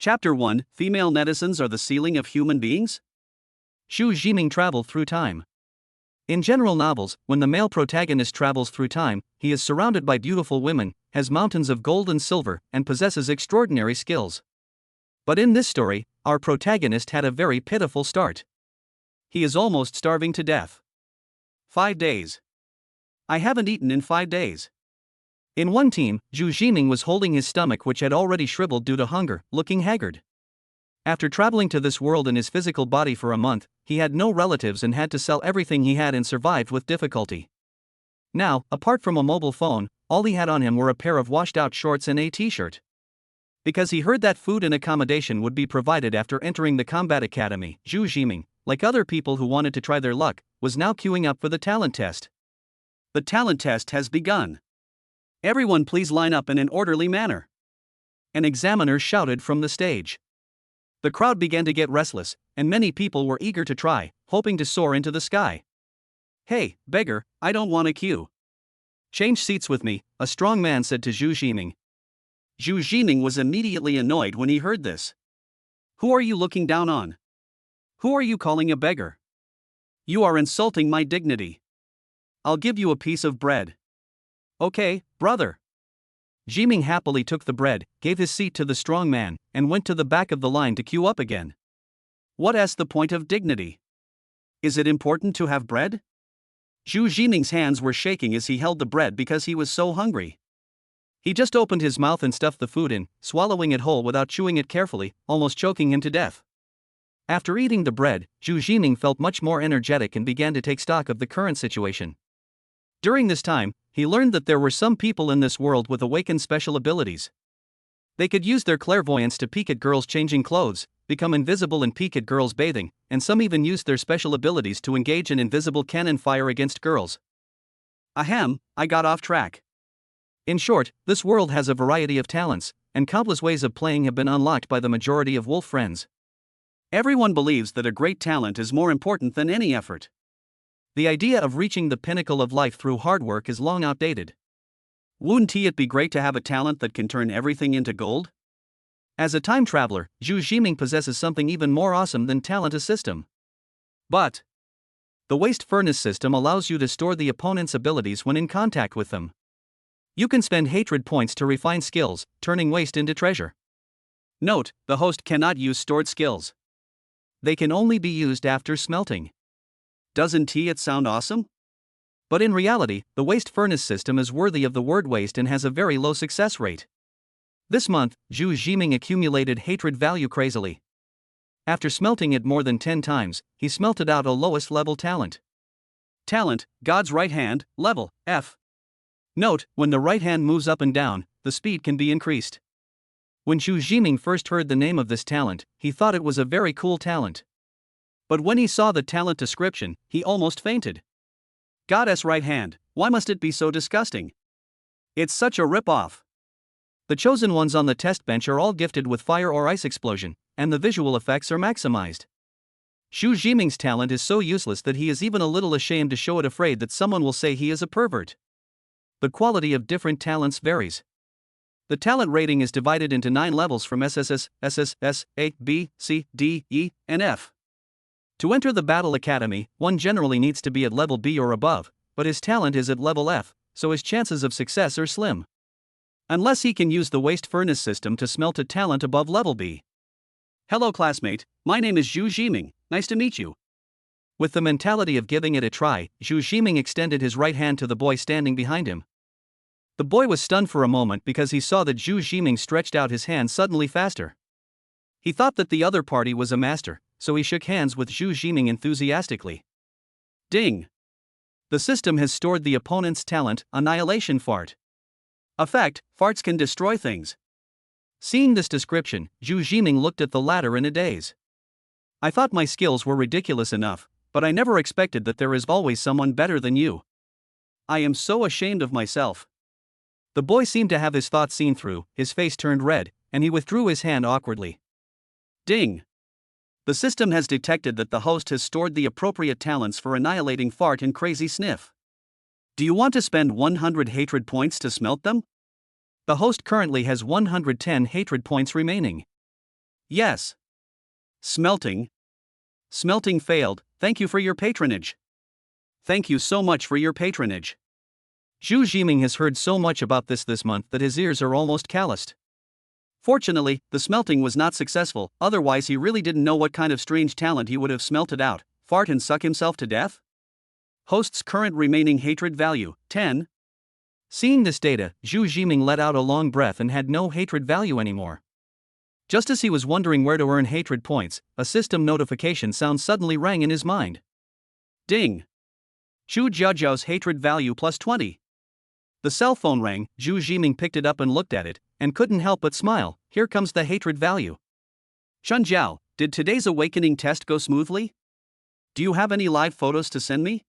Chapter 1: Female netizens are the ceiling of human beings? Xu Jiming travel through time. In general novels, when the male protagonist travels through time, he is surrounded by beautiful women, has mountains of gold and silver, and possesses extraordinary skills. But in this story, our protagonist had a very pitiful start. He is almost starving to death. 5 days. I haven't eaten in 5 days. In one team, Xu Jiming was holding his stomach, which had already shriveled due to hunger, looking haggard. After traveling to this world in his physical body for a month, he had no relatives and had to sell everything he had and survived with difficulty. Now, apart from a mobile phone, all he had on him were a pair of washed-out shorts and a t-shirt. Because he heard that food and accommodation would be provided after entering the combat academy, Xu Jiming, like other people who wanted to try their luck, was now queuing up for the talent test. The talent test has begun. Everyone please line up in an orderly manner. An examiner shouted from the stage. The crowd began to get restless, and many people were eager to try, hoping to soar into the sky. Hey, beggar, I don't want a queue. Change seats with me, a strong man said to Xu Jiming. Xu Jiming was immediately annoyed when he heard this. Who are you looking down on? Who are you calling a beggar? You are insulting my dignity. I'll give you a piece of bread. Okay, brother. Jiming happily took the bread, gave his seat to the strong man, and went to the back of the line to queue up again. What's the point of dignity? Is it important to have bread? Xu Jiming's hands were shaking as he held the bread because he was so hungry. He just opened his mouth and stuffed the food in, swallowing it whole without chewing it carefully, almost choking him to death. After eating the bread, Xu Jiming felt much more energetic and began to take stock of the current situation. During this time, he learned that there were some people in this world with awakened special abilities. They could use their clairvoyance to peek at girls changing clothes, become invisible and peek at girls bathing, and some even used their special abilities to engage in invisible cannon fire against girls. Ahem, I got off track. In short, this world has a variety of talents, and countless ways of playing have been unlocked by the majority of wolf friends. Everyone believes that a great talent is more important than any effort. The idea of reaching the pinnacle of life through hard work is long outdated. Wouldn't it be great to have a talent that can turn everything into gold? As a time traveler, Xu Jiming possesses something even more awesome than talent: a system. But the waste furnace system allows you to store the opponent's abilities when in contact with them. You can spend hatred points to refine skills, turning waste into treasure. Note, the host cannot use stored skills. They can only be used after smelting. Doesn't it sound awesome? But in reality, the waste furnace system is worthy of the word waste and has a very low success rate. This month, Xu Jiming accumulated hatred value crazily. After smelting it more than 10 times, he smelted out a lowest level talent. Talent, God's right hand, level, F. Note, when the right hand moves up and down, the speed can be increased. When Xu Jiming first heard the name of this talent, he thought it was a very cool talent. But when he saw the talent description, he almost fainted. Goddess right hand, why must it be so disgusting? It's such a rip-off. The chosen ones on the test bench are all gifted with fire or ice explosion, and the visual effects are maximized. Xu Jiming's talent is so useless that he is even a little ashamed to show it, afraid that someone will say he is a pervert. The quality of different talents varies. The talent rating is divided into 9 levels from SSS, SSS, A, B, C, D, E, and F. To enter the Battle Academy, one generally needs to be at level B or above, but his talent is at level F, so his chances of success are slim. Unless he can use the waste furnace system to smelt a talent above level B. Hello classmate, my name is Xu Jiming, nice to meet you. With the mentality of giving it a try, Xu Jiming extended his right hand to the boy standing behind him. The boy was stunned for a moment because he saw that Xu Jiming stretched out his hand suddenly faster. He thought that the other party was a master, so he shook hands with Xu Jiming enthusiastically. Ding! The system has stored the opponent's talent, Annihilation Fart. Effect, farts can destroy things. Seeing this description, Xu Jiming looked at the latter in a daze. I thought my skills were ridiculous enough, but I never expected that there is always someone better than you. I am so ashamed of myself. The boy seemed to have his thoughts seen through, his face turned red, and he withdrew his hand awkwardly. Ding! The system has detected that the host has stored the appropriate talents for annihilating fart and crazy sniff. Do you want to spend 100 hatred points to smelt them? The host currently has 110 hatred points remaining. Yes. Smelting. Smelting failed, thank you for your patronage. Thank you so much for your patronage. Zhu Jiming has heard so much about this month that his ears are almost calloused. Fortunately, the smelting was not successful, otherwise he really didn't know what kind of strange talent he would have smelted out. Fart and suck himself to death? Host's current remaining hatred value, 10. Seeing this data, Zhu Jiming let out a long breath and had no hatred value anymore. Just as he was wondering where to earn hatred points, a system notification sound suddenly rang in his mind. Ding! Zhu Jiaojiao's hatred value plus 20. The cell phone rang, Zhu Jiming picked it up and looked at it, and couldn't help but smile. Here comes the hatred value. Chun Jiao, did today's awakening test go smoothly? Do you have any live photos to send me?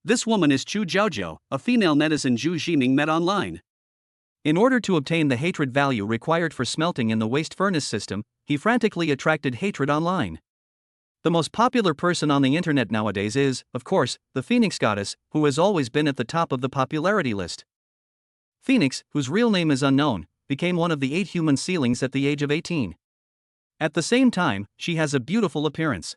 This woman is Chu Jiaojiao, a female netizen Zhu Jiming met online. In order to obtain the hatred value required for smelting in the waste furnace system, he frantically attracted hatred online. The most popular person on the internet nowadays is, of course, the Phoenix goddess, who has always been at the top of the popularity list. Phoenix, whose real name is unknown, became one of the 8 human sealings at the age of 18. At the same time, she has a beautiful appearance.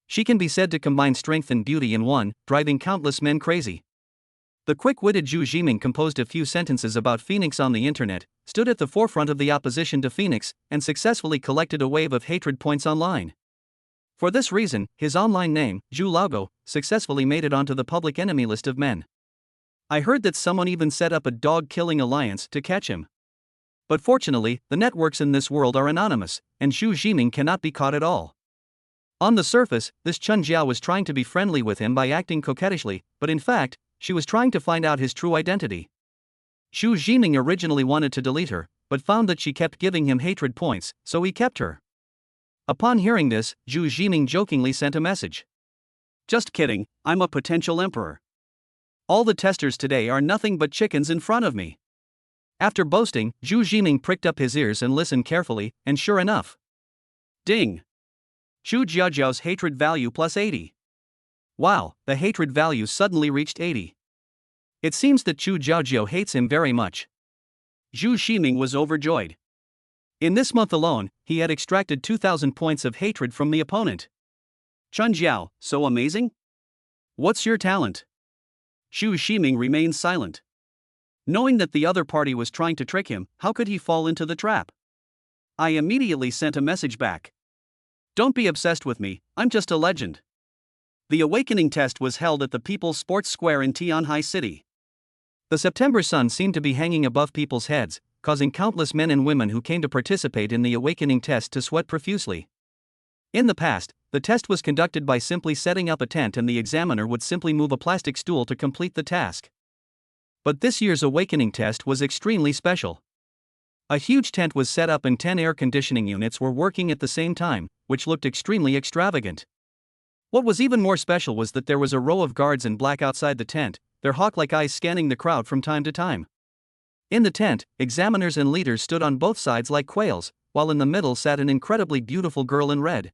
She can be said to combine strength and beauty in one, driving countless men crazy. The quick-witted Zhu Jiming composed a few sentences about Phoenix on the internet, stood at the forefront of the opposition to Phoenix, and successfully collected a wave of hatred points online. For this reason, his online name, Zhu Laogo, successfully made it onto the public enemy list of men. I heard that someone even set up a dog-killing alliance to catch him. But fortunately, the networks in this world are anonymous, and Zhu Jiming cannot be caught at all. On the surface, this Chun Jiao was trying to be friendly with him by acting coquettishly, but in fact, she was trying to find out his true identity. Zhu Jiming originally wanted to delete her, but found that she kept giving him hatred points, so he kept her. Upon hearing this, Zhu Jiming jokingly sent a message. Just kidding, I'm a potential emperor. All the testers today are nothing but chickens in front of me. After boasting, Zhu Jiming pricked up his ears and listened carefully, and sure enough. Ding! Zhu Jiaojiao's hatred value plus 80. Wow, the hatred value suddenly reached 80. It seems that Zhu Jiaojiao hates him very much. Zhu Jiming was overjoyed. In this month alone, he had extracted 2,000 points of hatred from the opponent. Chun Jiao, so amazing? What's your talent? Zhu Jiming remained silent. Knowing that the other party was trying to trick him, how could he fall into the trap? I immediately sent a message back. Don't be obsessed with me, I'm just a legend. The awakening test was held at the People's Sports Square in Tianhai City. The September sun seemed to be hanging above people's heads, causing countless men and women who came to participate in the awakening test to sweat profusely. In the past, the test was conducted by simply setting up a tent and the examiner would simply move a plastic stool to complete the task. But this year's awakening test was extremely special. A huge tent was set up and 10 air conditioning units were working at the same time, which looked extremely extravagant. What was even more special was that there was a row of guards in black outside the tent, their hawk-like eyes scanning the crowd from time to time. In the tent, examiners and leaders stood on both sides like quails, while in the middle sat an incredibly beautiful girl in red.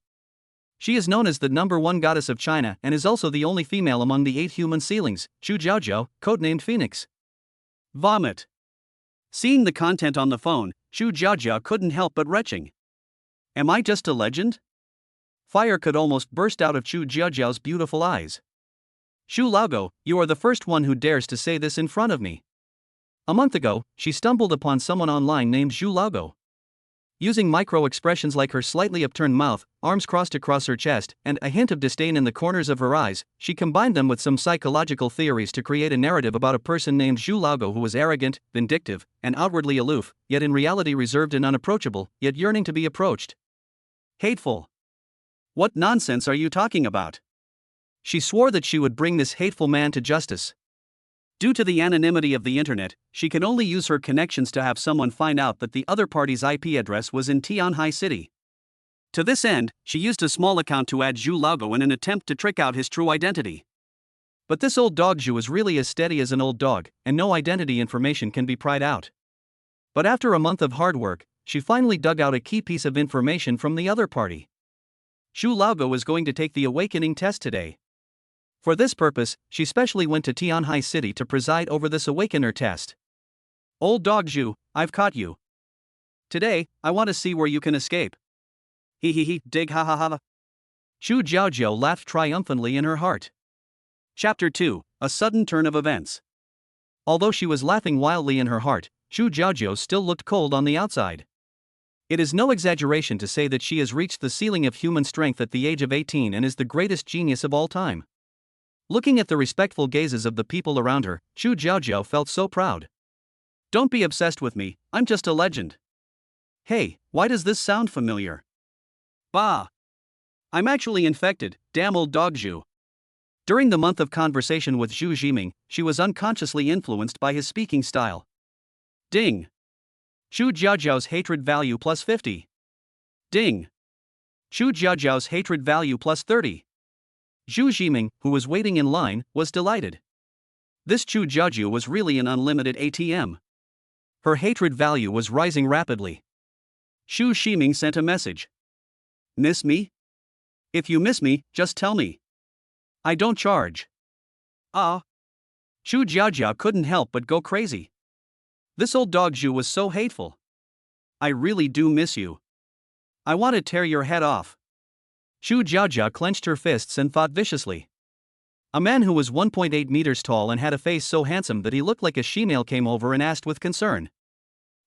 She is known as the #1 goddess of China and is also the only female among the 8 human sealings, Zhu Jiaojiao, codenamed Phoenix. Vomit. Seeing the content on the phone, Zhu Jiaojiao couldn't help but retching. Am I just a legend? Fire could almost burst out of Zhu Jiaojiao's beautiful eyes. Zhu Laogo, you are the first one who dares to say this in front of me. A month ago, she stumbled upon someone online named Zhu Laogo. Using micro-expressions like her slightly upturned mouth, arms crossed across her chest, and a hint of disdain in the corners of her eyes, she combined them with some psychological theories to create a narrative about a person named Zhu Laogo who was arrogant, vindictive, and outwardly aloof, yet in reality reserved and unapproachable, yet yearning to be approached. Hateful. What nonsense are you talking about? She swore that she would bring this hateful man to justice. Due to the anonymity of the internet, she can only use her connections to have someone find out that the other party's IP address was in Tianhai City. To this end, she used a small account to add Zhu Laogo in an attempt to trick out his true identity. But this old dog Zhu is really as steady as an old dog, and no identity information can be pried out. But after a month of hard work, she finally dug out a key piece of information from the other party. Zhu Laogo is going to take the awakening test today. For this purpose, she specially went to Tianhai City to preside over this awakener test. Old dog Zhu, I've caught you. Today, I want to see where you can escape. He he, dig ha ha ha. Zhu Jiaojiao laughed triumphantly in her heart. Chapter 2, A Sudden Turn of Events. Although she was laughing wildly in her heart, Zhu Jiaojiao still looked cold on the outside. It is no exaggeration to say that she has reached the ceiling of human strength at the age of 18 and is the greatest genius of all time. Looking at the respectful gazes of the people around her, Zhu Jiaojiao felt so proud. Don't be obsessed with me, I'm just a legend. Hey, why does this sound familiar? Bah! I'm actually infected, damn old dog Zhu. During the month of conversation with Zhu Jiming, she was unconsciously influenced by his speaking style. Ding! Zhu Jiaojiao's hatred value plus 50. Ding! Zhu Jiaojiao's hatred value plus 30. Zhu Jiming, who was waiting in line, was delighted. This Zhu Jiaojiao was really an unlimited ATM. Her hatred value was rising rapidly. Zhu Jiming sent a message. Miss me? If you miss me, just tell me. I don't charge. Ah. Zhu Jiaojiao couldn't help but go crazy. This old dog Zhu was so hateful. I really do miss you. I want to tear your head off. Zhu Jiaojiao clenched her fists and fought viciously. A man who was 1.8 meters tall and had a face so handsome that he looked like a she-male came over and asked with concern.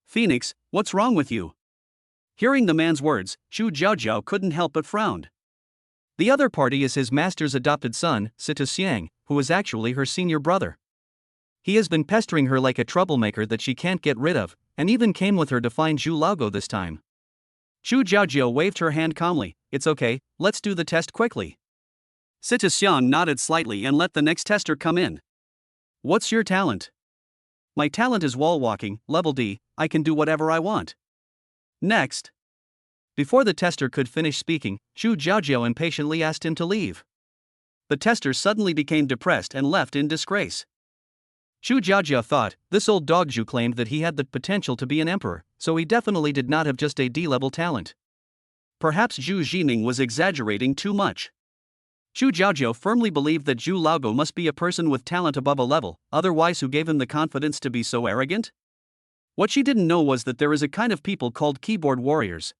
Phoenix, what's wrong with you? Hearing the man's words, Zhu Jiaojiao couldn't help but frown. The other party is his master's adopted son, Sita Xiang, who is actually her senior brother. He has been pestering her like a troublemaker that she can't get rid of, and even came with her to find Zhu Laogo this time. Zhu Jiaojiao waved her hand calmly. It's okay, let's do the test quickly. Sita Xiang nodded slightly and let the next tester come in. What's your talent? My talent is wall walking, level D, I can do whatever I want. Next. Before the tester could finish speaking, Zhu Jiaojiao impatiently asked him to leave. The tester suddenly became depressed and left in disgrace. Zhu Jiaojiao thought, this old dog Zhu claimed that he had the potential to be an emperor, so he definitely did not have just a D-level talent. Perhaps Zhu Jiming was exaggerating too much. Zhu Jiaojiao firmly believed that Zhu Laogo must be a person with talent above a level, otherwise who gave him the confidence to be so arrogant? What she didn't know was that there is a kind of people called keyboard warriors.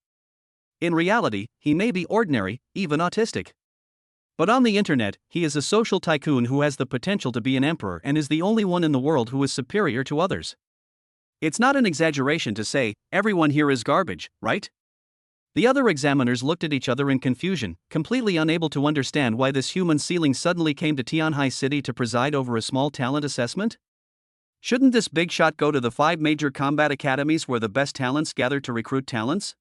In reality, he may be ordinary, even autistic. But on the internet, he is a social tycoon who has the potential to be an emperor and is the only one in the world who is superior to others. It's not an exaggeration to say, everyone here is garbage, right? The other examiners looked at each other in confusion, completely unable to understand why this human ceiling suddenly came to Tianhai City to preside over a small talent assessment. Shouldn't this big shot go to the 5 major combat academies where the best talents gather to recruit talents?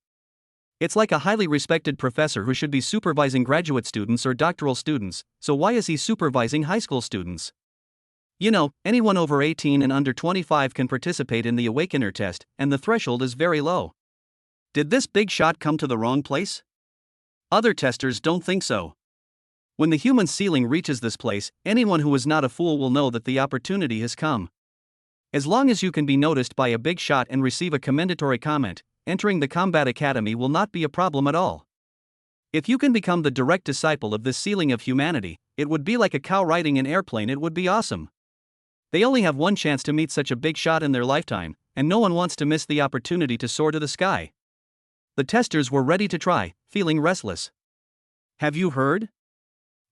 It's like a highly respected professor who should be supervising graduate students or doctoral students, so why is he supervising high school students? You know, anyone over 18 and under 25 can participate in the Awakener test, and the threshold is very low. Did this big shot come to the wrong place? Other testers don't think so. When the human ceiling reaches this place, anyone who is not a fool will know that the opportunity has come. As long as you can be noticed by a big shot and receive a commendatory comment, entering the combat academy will not be a problem at all. If you can become the direct disciple of this ceiling of humanity, it would be like a cow riding an airplane. It would be awesome. They only have one chance to meet such a big shot in their lifetime, and no one wants to miss the opportunity to soar to the sky. The testers were ready to try, feeling restless. Have you heard?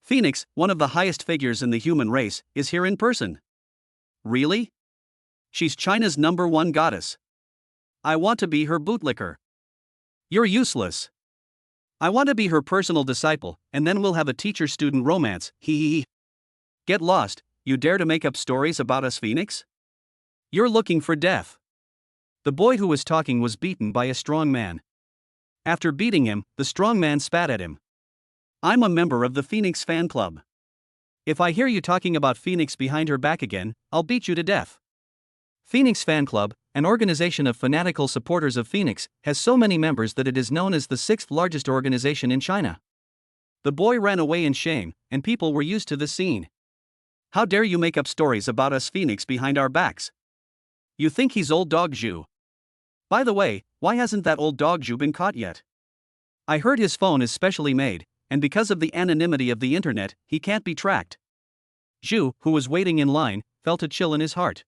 Phoenix, one of the highest figures in the human race, is here in person. Really? She's China's #1 goddess. I want to be her bootlicker. You're useless. I want to be her personal disciple, and then we'll have a teacher-student romance, hee hee. Get lost, you dare to make up stories about us, Phoenix? You're looking for death. The boy who was talking was beaten by a strong man. After beating him, the strong man spat at him. I'm a member of the Phoenix fan club. If I hear you talking about Phoenix behind her back again, I'll beat you to death. Phoenix Fan Club, an organization of fanatical supporters of Phoenix, has so many members that it is known as the 6th largest organization in China. The boy ran away in shame, and people were used to this scene. How dare you make up stories about us Phoenix behind our backs? You think he's old dog Zhu. By the way, why hasn't that old dog Zhu been caught yet? I heard his phone is specially made, and because of the anonymity of the internet, he can't be tracked. Zhu, who was waiting in line, felt a chill in his heart.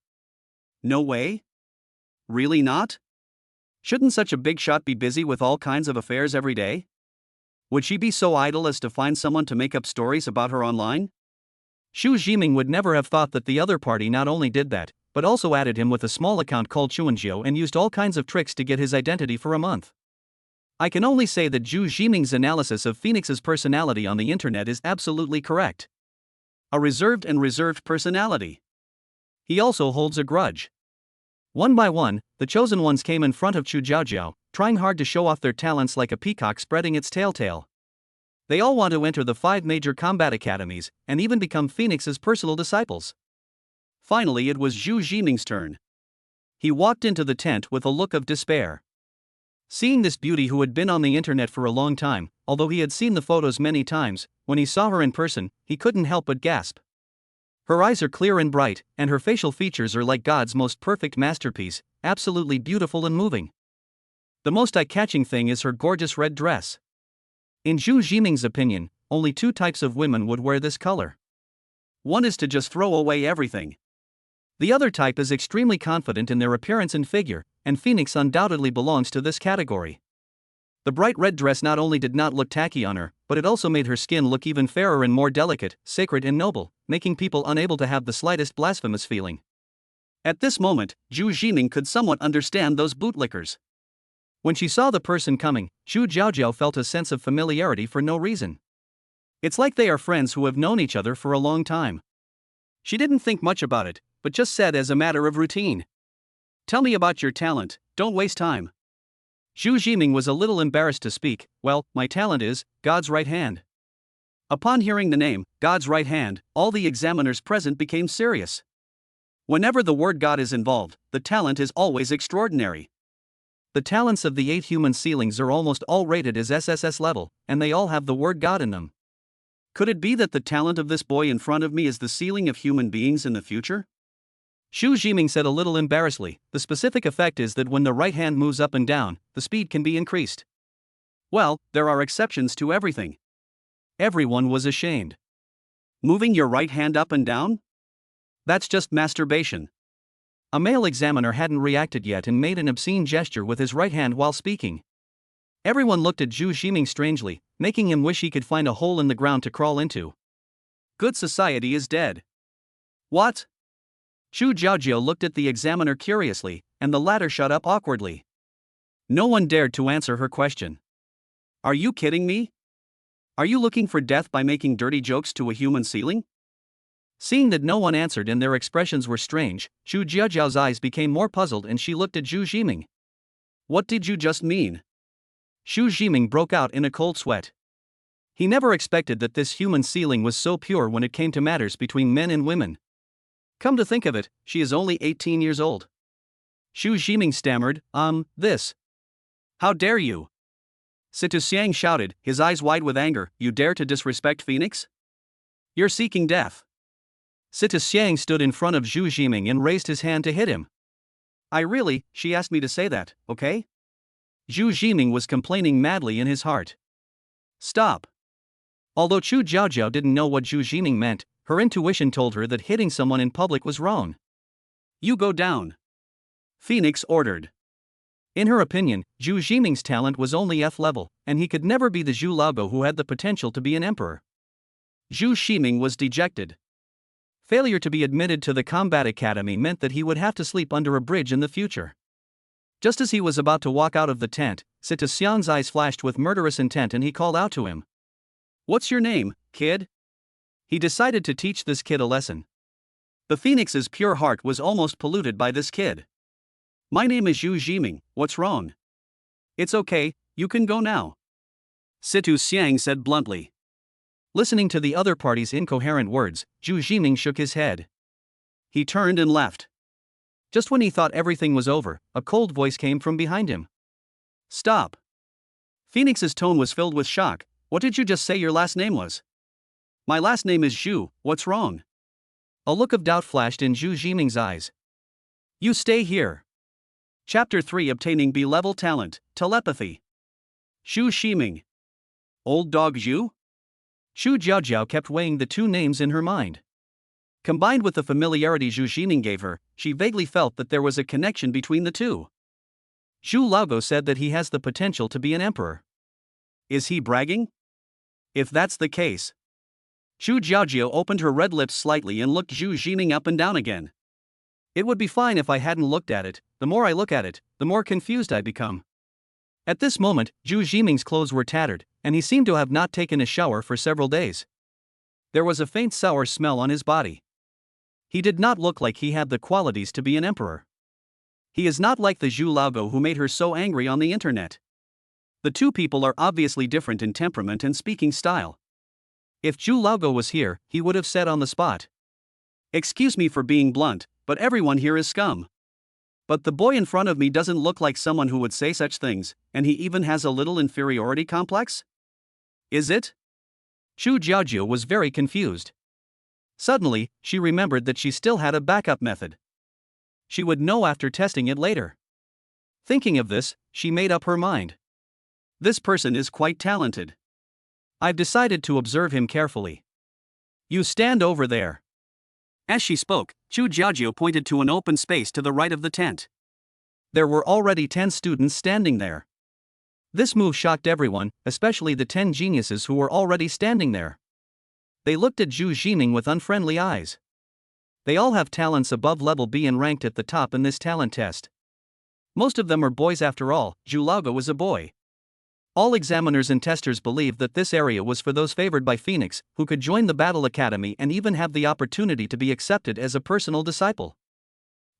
No way? Really not? Shouldn't such a big shot be busy with all kinds of affairs every day? Would she be so idle as to find someone to make up stories about her online? Xu Jiming would never have thought that the other party not only did that, but also added him with a small account called Chuanjiu and used all kinds of tricks to get his identity for a month. I can only say that Xu Jiming's analysis of Phoenix's personality on the internet is absolutely correct. A reserved personality. He also holds a grudge. One by one, the chosen ones came in front of Chu Jiaojiao, trying hard to show off their talents like a peacock spreading its tail. They all want to enter the 5 major combat academies, and even become Phoenix's personal disciples. Finally, it was Xu Jiming's turn. He walked into the tent with a look of despair. Seeing this beauty who had been on the internet for a long time, although he had seen the photos many times, when he saw her in person, he couldn't help but gasp. Her eyes are clear and bright, and her facial features are like God's most perfect masterpiece, absolutely beautiful and moving. The most eye-catching thing is her gorgeous red dress. In Xu Jiming's opinion, only 2 types of women would wear this color. One is to just throw away everything. The other type is extremely confident in their appearance and figure, and Phoenix undoubtedly belongs to this category. The bright red dress not only did not look tacky on her, but it also made her skin look even fairer and more delicate, sacred and noble, making people unable to have the slightest blasphemous feeling. At this moment, Xu Jiming could somewhat understand those bootlickers. When she saw the person coming, Xu Jiaojiao felt a sense of familiarity for no reason. It's like they are friends who have known each other for a long time. She didn't think much about it, but just said as a matter of routine, "Tell me about your talent, don't waste time." Xu Jiming was a little embarrassed to speak. "Well, my talent is God's right hand." Upon hearing the name, God's right hand, all the examiners present became serious. Whenever the word God is involved, the talent is always extraordinary. The talents of the 8 human sealings are almost all rated as SSS level, and they all have the word God in them. Could it be that the talent of this boy in front of me is the sealing of human beings in the future? Xu Jiming said a little embarrassedly. The specific effect is that when the right hand moves up and down, the speed can be increased. Well, there are exceptions to everything. Everyone was ashamed. Moving your right hand up and down? That's just masturbation. A male examiner hadn't reacted yet and made an obscene gesture with his right hand while speaking. Everyone looked at Xu Jiming strangely, making him wish he could find a hole in the ground to crawl into. Good society is dead. What? Xu Jiaojiao looked at the examiner curiously, and the latter shut up awkwardly. No one dared to answer her question. Are you kidding me? Are you looking for death by making dirty jokes to a human ceiling? Seeing that no one answered and their expressions were strange, Xu Jiaojiao's eyes became more puzzled and she looked at Xu Jiming. What did you just mean? Xu Jiming broke out in a cold sweat. He never expected that this human ceiling was so pure when it came to matters between men and women. Come to think of it, she is only 18 years old. Xu Jiming stammered, this. How dare you? Situ Xiang shouted, his eyes wide with anger, you dare to disrespect Phoenix? You're seeking death. Situ Xiang stood in front of Xu Jiming and raised his hand to hit him. She asked me to say that, okay? Xu Jiming was complaining madly in his heart. Stop. Although Chu Jiaojiao didn't know what Xu Jiming meant, her intuition told her that hitting someone in public was wrong. You go down. Phoenix ordered. In her opinion, Xu Jiming's talent was only F level, and he could never be the Zhu Laogo who had the potential to be an emperor. Xu Jiming was dejected. Failure to be admitted to the combat academy meant that he would have to sleep under a bridge in the future. Just as he was about to walk out of the tent, Situ Xiang's eyes flashed with murderous intent and he called out to him. What's your name, kid? He decided to teach this kid a lesson. The Phoenix's pure heart was almost polluted by this kid. My name is Xu Jiming, what's wrong? It's okay, you can go now. Situ Xiang said bluntly. Listening to the other party's incoherent words, Xu Jiming shook his head. He turned and left. Just when he thought everything was over, a cold voice came from behind him. Stop. Phoenix's tone was filled with shock. What did you just say your last name was? My last name is Xu, what's wrong? A look of doubt flashed in Xu Jiming's eyes. You stay here. Chapter 3 Obtaining B-level talent, telepathy. Xu Jiming. Old dog Xu? Xu Jiaojiao kept weighing the 2 names in her mind. Combined with the familiarity Xu Jiming gave her, she vaguely felt that there was a connection between the two. Zhu Laogo said that he has the potential to be an emperor. Is he bragging? If that's the case. Zhu Jiajiu opened her red lips slightly and looked Zhu Jiming up and down again. It would be fine if I hadn't looked at it. The more I look at it, the more confused I become. At this moment, Zhu Jiming's clothes were tattered, and he seemed to have not taken a shower for several days. There was a faint sour smell on his body. He did not look like he had the qualities to be an emperor. He is not like the Zhu Laogo who made her so angry on the internet. The two people are obviously different in temperament and speaking style. If Zhu Laogo was here, he would have said on the spot, "Excuse me for being blunt, but everyone here is scum." But the boy in front of me doesn't look like someone who would say such things, and he even has a little inferiority complex? Is it? Zhu Jiajiu was very confused. Suddenly, she remembered that she still had a backup method. She would know after testing it later. Thinking of this, she made up her mind. This person is quite talented. I've decided to observe him carefully. You stand over there. As she spoke, Zhu Jiajiu pointed to an open space to the right of the tent. There were already 10 students standing there. This move shocked everyone, especially the 10 geniuses who were already standing there. They looked at Zhu Jiming with unfriendly eyes. They all have talents above level B and ranked at the top in this talent test. Most of them are boys after all. Zhu Laogo was a boy. All examiners and testers believed that this area was for those favored by Phoenix, who could join the Battle Academy and even have the opportunity to be accepted as a personal disciple.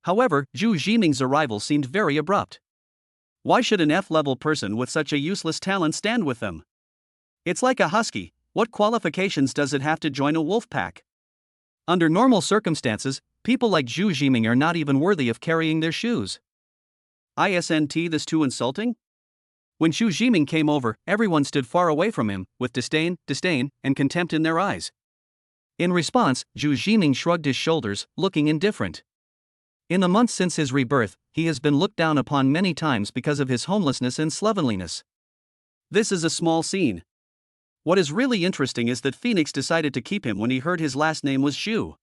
However, Zhu Jiming's arrival seemed very abrupt. Why should an F-level person with such a useless talent stand with them? It's like a husky. What qualifications does it have to join a wolf pack? Under normal circumstances, people like Zhu Jiming are not even worthy of carrying their shoes. Isn't this too insulting? When Zhu Jiming came over, everyone stood far away from him, with disdain, and contempt in their eyes. In response, Zhu Jiming shrugged his shoulders, looking indifferent. In the months since his rebirth, he has been looked down upon many times because of his homelessness and slovenliness. This is a small scene. What is really interesting is that Phoenix decided to keep him when he heard his last name was Zhu.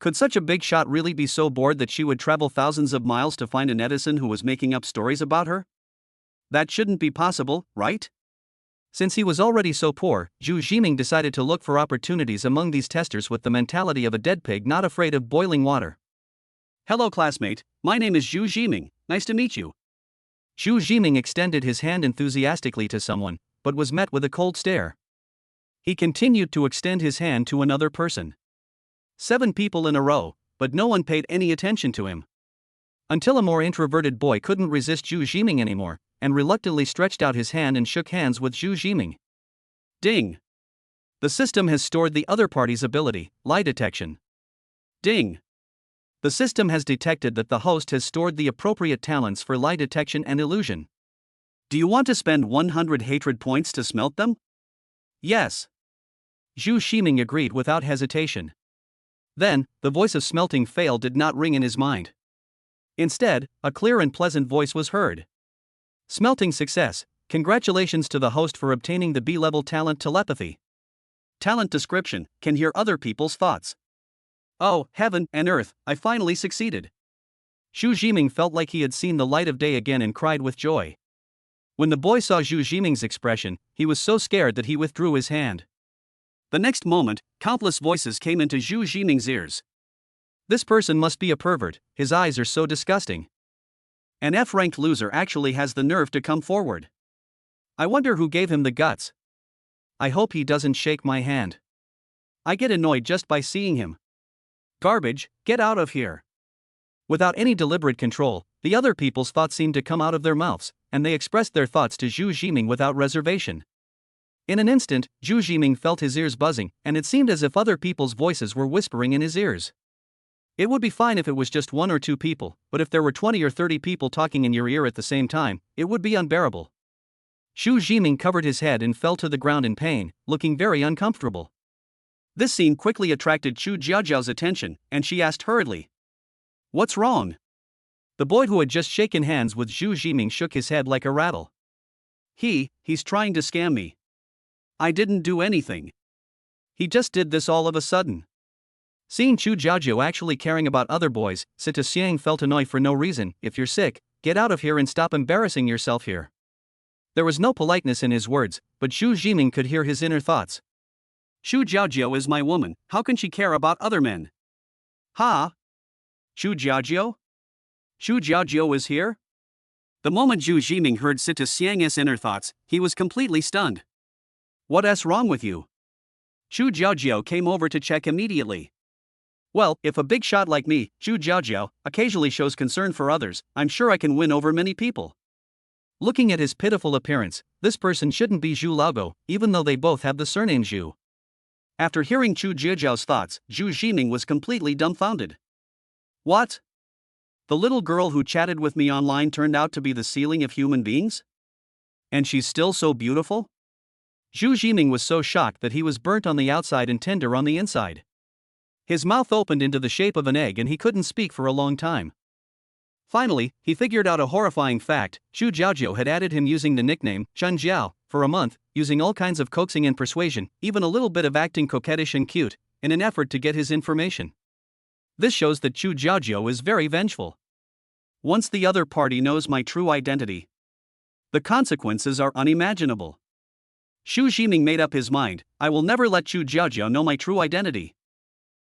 Could such a big shot really be so bored that she would travel thousands of miles to find an Edison who was making up stories about her? That shouldn't be possible, right? Since he was already so poor, Zhu Jiming decided to look for opportunities among these testers with the mentality of a dead pig not afraid of boiling water. Hello classmate, my name is Zhu Jiming, nice to meet you. Zhu Jiming extended his hand enthusiastically to someone, but was met with a cold stare. He continued to extend his hand to another person. 7 people in a row, but no one paid any attention to him. Until a more introverted boy couldn't resist Zhu Jiming anymore, and reluctantly stretched out his hand and shook hands with Zhu Jiming. Ding! The system has stored the other party's ability, lie detection. Ding! The system has detected that the host has stored the appropriate talents for lie detection and illusion. Do you want to spend 100 hatred points to smelt them? Yes. Zhu Jiming agreed without hesitation. Then, the voice of smelting fail did not ring in his mind. Instead, a clear and pleasant voice was heard. Smelting success. Congratulations to the host for obtaining the B-level talent telepathy. Talent description, can hear other people's thoughts. Oh, heaven and earth, I finally succeeded. Zhu Jiming felt like he had seen the light of day again and cried with joy. When the boy saw Zhu Jiming's expression, he was so scared that he withdrew his hand. The next moment, countless voices came into Zhu Jiming's ears. This person must be a pervert, his eyes are so disgusting. An F-ranked loser actually has the nerve to come forward. I wonder who gave him the guts. I hope he doesn't shake my hand. I get annoyed just by seeing him. Garbage, get out of here. Without any deliberate control, the other people's thoughts seemed to come out of their mouths, and they expressed their thoughts to Zhu Jiming without reservation. In an instant, Zhu Jiming felt his ears buzzing, and it seemed as if other people's voices were whispering in his ears. It would be fine if it was just 1 or 2 people, but if there were 20 or 30 people talking in your ear at the same time, it would be unbearable. Zhu Jiming covered his head and fell to the ground in pain, looking very uncomfortable. This scene quickly attracted Zhu Jiajiao's attention, and she asked hurriedly, "What's wrong?" The boy who had just shaken hands with Zhu Jiming shook his head like a rattle. He's trying to scam me. I didn't do anything. He just did this all of a sudden. Seeing Zhu Jiajiu actually caring about other boys, Sita Xiang felt annoyed for no reason. If you're sick, get out of here and stop embarrassing yourself here. There was no politeness in his words, but Zhu Jiming could hear his inner thoughts. Xu Jiaojiao is my woman, how can she care about other men? Ha? Xu Jiaojiao? Xu Jiaojiao is here? The moment Zhu Jiming heard Sita Xiang's inner thoughts, he was completely stunned. What's wrong with you? Xu Jiaojiao came over to check immediately. Well, if a big shot like me, Xu Jiaojiao, occasionally shows concern for others, I'm sure I can win over many people. Looking at his pitiful appearance, this person shouldn't be Zhu Laogo, even though they both have the surname Zhu. After hearing Xu Jiaojiao's thoughts, Zhu Jiming was completely dumbfounded. What? The little girl who chatted with me online turned out to be the ceiling of human beings? And she's still so beautiful? Zhu Jiming was so shocked that he was burnt on the outside and tender on the inside. His mouth opened into the shape of an egg and he couldn't speak for a long time. Finally, he figured out a horrifying fact. Xu Jiaojiao had added him using the nickname Chun Jiao for a month, using all kinds of coaxing and persuasion, even a little bit of acting coquettish and cute, in an effort to get his information. This shows that Xu Jiaojiao is very vengeful. Once the other party knows my true identity, the consequences are unimaginable. Xu Jiming made up his mind, I will never let Xu Jiaojiao know my true identity.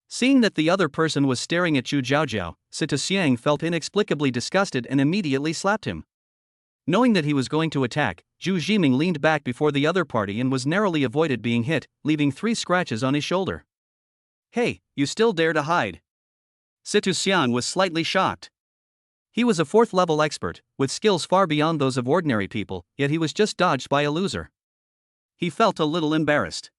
Seeing that the other person was staring at Xu Jiaojiao, Sita Xiang felt inexplicably disgusted and immediately slapped him. Knowing that he was going to attack, Zhu Jiming leaned back before the other party and was narrowly avoided being hit, leaving 3 scratches on his shoulder. Hey, you still dare to hide? Sita Xiang was slightly shocked. He was a 4th-level expert, with skills far beyond those of ordinary people, yet he was just dodged by a loser. He felt a little embarrassed.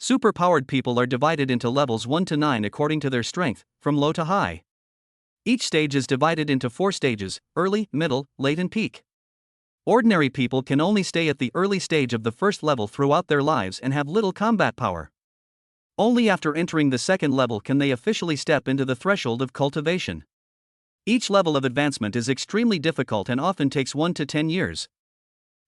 Super-powered people are divided into levels 1 to 9 according to their strength, from low to high. Each stage is divided into 4 stages: early, middle, late and peak. Ordinary people can only stay at the early stage of the first level throughout their lives and have little combat power. Only after entering the 2nd level can they officially step into the threshold of cultivation. Each level of advancement is extremely difficult and often takes 1 to 10 years.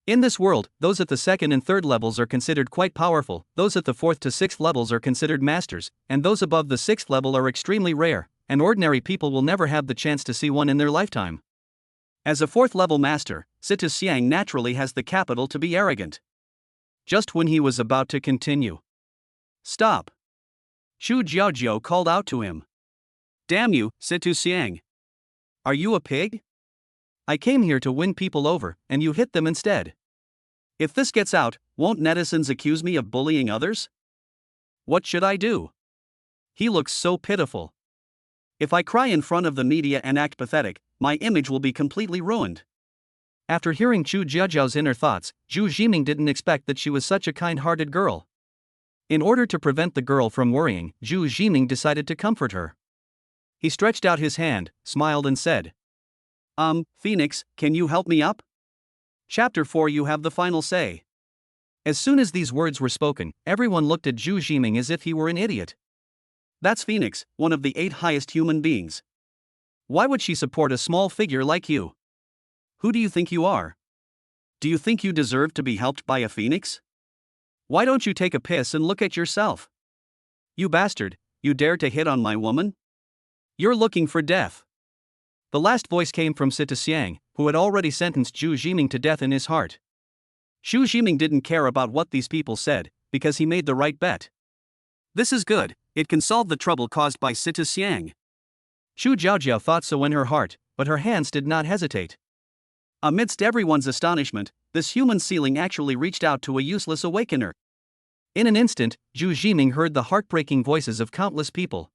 In this world, those at the 2nd and 3rd levels are considered quite powerful, those at the 4th to 6th levels are considered masters, and those above the 6th level are extremely rare, and ordinary people will never have the chance to see one in their lifetime. As a 4th level master, Sita Xiang naturally has the capital to be arrogant. Just when he was about to continue. Stop! Xu Jiaojiao called out to him. Damn you, Sita Xiang! Are you a pig? I came here to win people over, and you hit them instead. If this gets out, won't netizens accuse me of bullying others? What should I do? He looks so pitiful. If I cry in front of the media and act pathetic, my image will be completely ruined. After hearing Xu Jiaojiao's inner thoughts, Zhu Jiming didn't expect that she was such a kind-hearted girl. In order to prevent the girl from worrying, Zhu Jiming decided to comfort her. He stretched out his hand, smiled and said, Phoenix, can you help me up? Chapter 4. You have the final say. As soon as these words were spoken, everyone looked at Zhu Jiming as if he were an idiot. That's Phoenix, one of the 8 highest human beings. Why would she support a small figure like you? Who do you think you are? Do you think you deserve to be helped by a phoenix? Why don't you take a piss and look at yourself? You bastard, you dare to hit on my woman? You're looking for death. The last voice came from Sita Xiang, who had already sentenced Zhu Jiming to death in his heart. Zhu Jiming didn't care about what these people said, because he made the right bet. This is good, it can solve the trouble caused by Sita Xiang. Xu Jiaojiao thought so in her heart, but her hands did not hesitate. Amidst everyone's astonishment, this human ceiling actually reached out to a useless awakener. In an instant, Zhu Jiming heard the heartbreaking voices of countless people.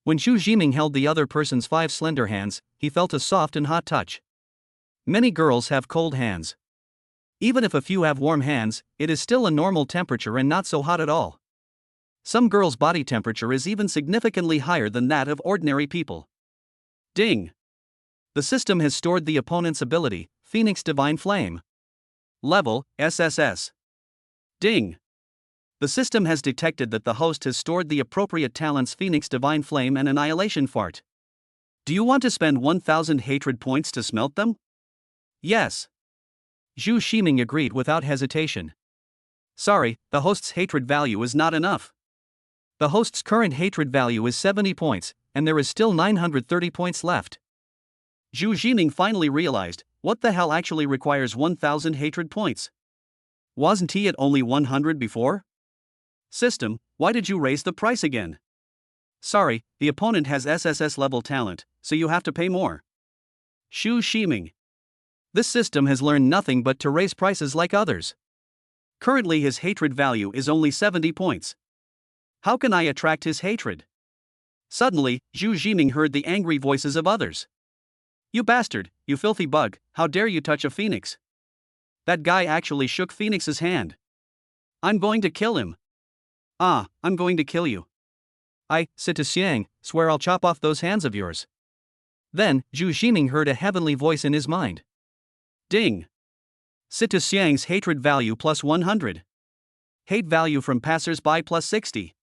When Zhu Jiming held the other person's 5 slender hands, he felt a soft and hot touch. Many girls have cold hands. Even if a few have warm hands, it is still a normal temperature and not so hot at all. Some girls' body temperature is even significantly higher than that of ordinary people. Ding! The system has stored the opponent's ability, Phoenix Divine Flame. Level, SSS. Ding! The system has detected that the host has stored the appropriate talents Phoenix Divine Flame and Annihilation Fart. Do you want to spend 1000 hatred points to smelt them? Yes. Zhu Jiming agreed without hesitation. Sorry, the host's hatred value is not enough. The host's current hatred value is 70 points, and there is still 930 points left. Zhu Jiming finally realized, What the hell actually requires 1000 hatred points? Wasn't he at only 100 before? System, why did you raise the price again? Sorry, the opponent has SSS level talent, so you have to pay more. Xu Shiming. This system has learned nothing but to raise prices like others. Currently his hatred value is only 70 points. How can I attract his hatred? Suddenly, Xu Jiming heard the angry voices of others. You bastard, you filthy bug, how dare you touch a phoenix? That guy actually shook Phoenix's hand. I'm going to kill him. I'm going to kill you. I, Sita Xiang, swear I'll chop off those hands of yours. Then, Xu Jiming heard a heavenly voice in his mind. Ding! Sita Xiang's hatred value plus 100. Hate value from passers-by plus 60.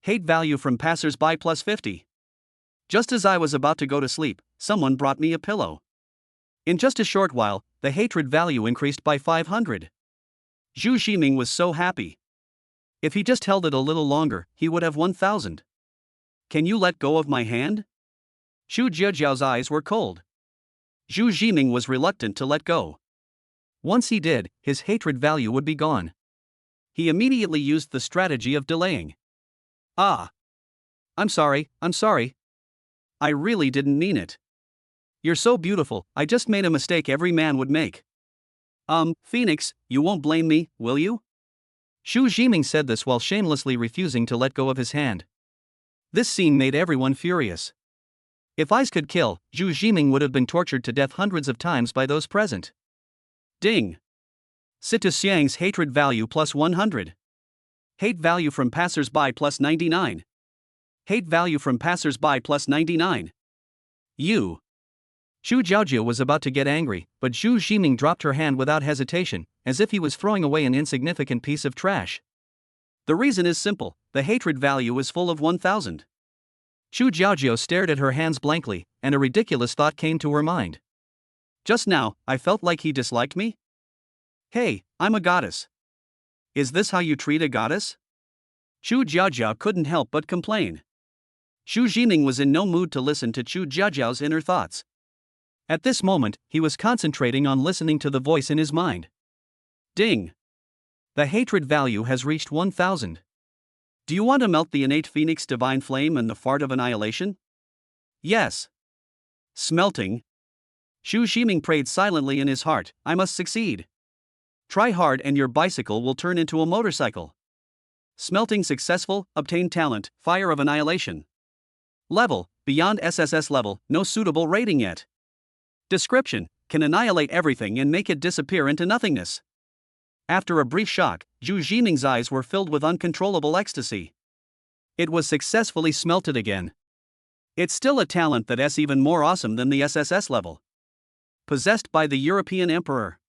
Hate value from passers-by plus 50. Just as I was about to go to sleep, someone brought me a pillow. In just a short while, the hatred value increased by 500. Xu Jiming was so happy. If he just held it a little longer, he would have 1000. Can you let go of my hand? Xu Jiajiao's eyes were cold. Xu Jiming was reluctant to let go. Once he did, his hatred value would be gone. He immediately used the strategy of delaying. I'm sorry. I really didn't mean it. You're so beautiful, I just made a mistake every man would make. Phoenix, you won't blame me, will you? Xu Jiming said this while shamelessly refusing to let go of his hand. This scene made everyone furious. If ice could kill, Xu Jiming would have been tortured to death hundreds of times by those present. Ding! Sita Xiang's hatred value plus 100. Hate value from passers-by plus 99. Hate value from passers-by plus 99. You. Xu Jiaojia was about to get angry, but Xu Jiming dropped her hand without hesitation, as if he was throwing away an insignificant piece of trash. The reason is simple, the hatred value is full of 1000. Xu Jiaojia stared at her hands blankly, and a ridiculous thought came to her mind. Just now, I felt like he disliked me? Hey, I'm a goddess. Is this how you treat a goddess? Xu Jiaojia couldn't help but complain. Xu Jiming was in no mood to listen to Xu Jiajiao's inner thoughts. At this moment, he was concentrating on listening to the voice in his mind. Ding! The hatred value has reached 1000. Do you want to melt the innate phoenix divine flame and the fart of annihilation? Yes. Smelting. Xu Jiming prayed silently in his heart, I must succeed. Try hard and your bicycle will turn into a motorcycle. Smelting successful, obtain talent, fire of annihilation. Level, beyond SSS level, no suitable rating yet. Description, can annihilate everything and make it disappear into nothingness. After a brief shock, Xu Jiming's eyes were filled with uncontrollable ecstasy. It was successfully smelted again. It's still a talent that's even more awesome than the SSS level. Possessed by the European Emperor.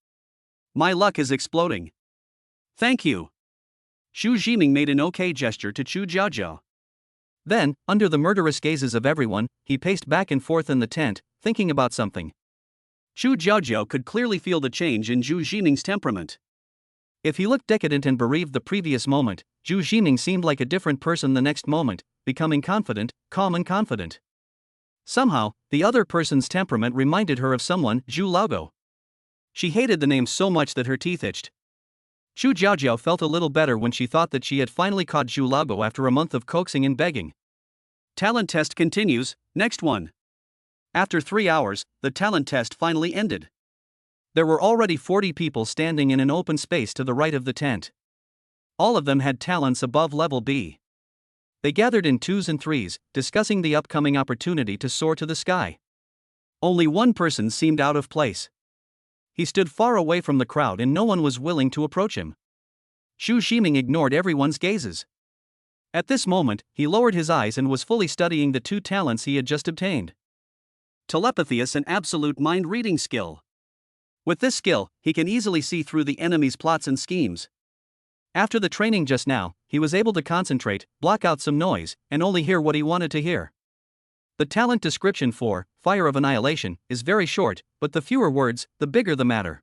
My luck is exploding. Thank you. Xu Jiming made an okay gesture to Xu Jiaojiao. Then, under the murderous gazes of everyone, he paced back and forth in the tent, thinking about something. Xu Jiaojiao could clearly feel the change in Xu Jiming's temperament. If he looked decadent and bereaved the previous moment, Xu Jiming seemed like a different person the next moment, becoming confident, calm and confident. Somehow, the other person's temperament reminded her of someone, Zhu Laogo. She hated the name so much that her teeth itched. Xu Jiaojiao felt a little better when she thought that she had finally caught Zhu Laogo after a month of coaxing and begging. Talent test continues, next one. After 3 hours, the talent test finally ended. There were already 40 people standing in an open space to the right of the tent. All of them had talents above level B. They gathered in twos and threes, discussing the upcoming opportunity to soar to the sky. Only one person seemed out of place. He stood far away from the crowd and no one was willing to approach him. Xu Jiming ignored everyone's gazes. At this moment, he lowered his eyes and was fully studying the 2 talents he had just obtained. Telepathy is an absolute mind-reading skill. With this skill, he can easily see through the enemy's plots and schemes. After the training just now, he was able to concentrate, block out some noise, and only hear what he wanted to hear. The talent description for Fire of Annihilation is very short, but the fewer words, the bigger the matter.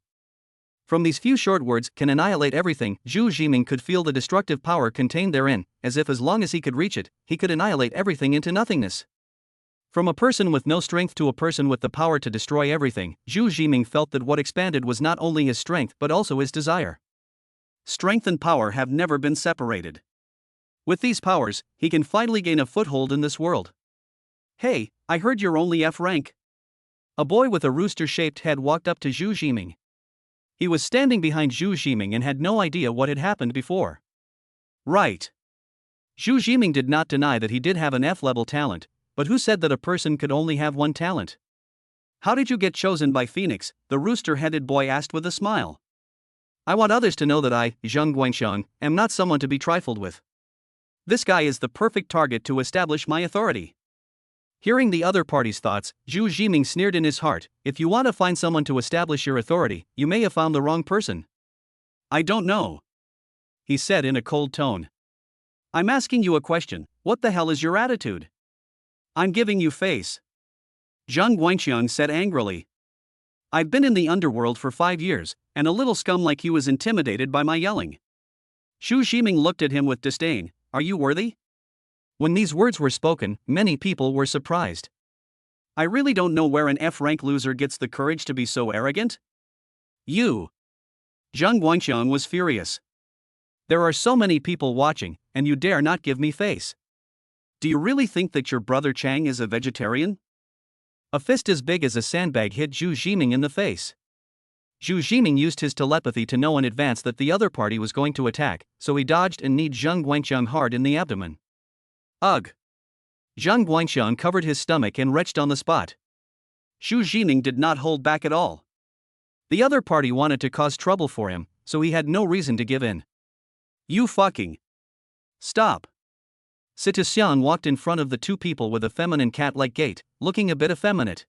From these few short words, can annihilate everything, Xu Jiming could feel the destructive power contained therein, as if as long as he could reach it, he could annihilate everything into nothingness. From a person with no strength to a person with the power to destroy everything, Zhu Jiming felt that what expanded was not only his strength but also his desire. Strength and power have never been separated. With these powers, he can finally gain a foothold in this world. Hey, I heard you're only F rank. A boy with a rooster-shaped head walked up to Zhu Jiming. He was standing behind Zhu Jiming and had no idea what had happened before. Right. Zhu Jiming did not deny that he did have an F-level talent, but who said that a person could only have one talent? How did you get chosen by Phoenix? The rooster-headed boy asked with a smile. I want others to know that I, Zheng Guangxiang, am not someone to be trifled with. This guy is the perfect target to establish my authority. Hearing the other party's thoughts, Zhu Jiming sneered in his heart, if you want to find someone to establish your authority, you may have found the wrong person. I don't know, he said in a cold tone. I'm asking you a question, what the hell is your attitude? I'm giving you face. Zheng Guangxiang said angrily. I've been in the underworld for 5 years, and a little scum like you is intimidated by my yelling. Zhu Jiming looked at him with disdain. Are you worthy? When these words were spoken, many people were surprised. I really don't know where an F-rank loser gets the courage to be so arrogant. You. Zheng Guangxiang was furious. There are so many people watching, and you dare not give me face. Do you really think that your brother Chang is a vegetarian? A fist as big as a sandbag hit Zhu Jiming in the face. Zhu Jiming used his telepathy to know in advance that the other party was going to attack, so he dodged and kneed Zheng Guangxiang hard in the abdomen. Ugh! Zheng Guangxiang covered his stomach and retched on the spot. Zhu Jiming did not hold back at all. The other party wanted to cause trouble for him, so he had no reason to give in. You fucking... Stop! Citizen walked in front of the two people with a feminine cat-like gait, looking a bit effeminate.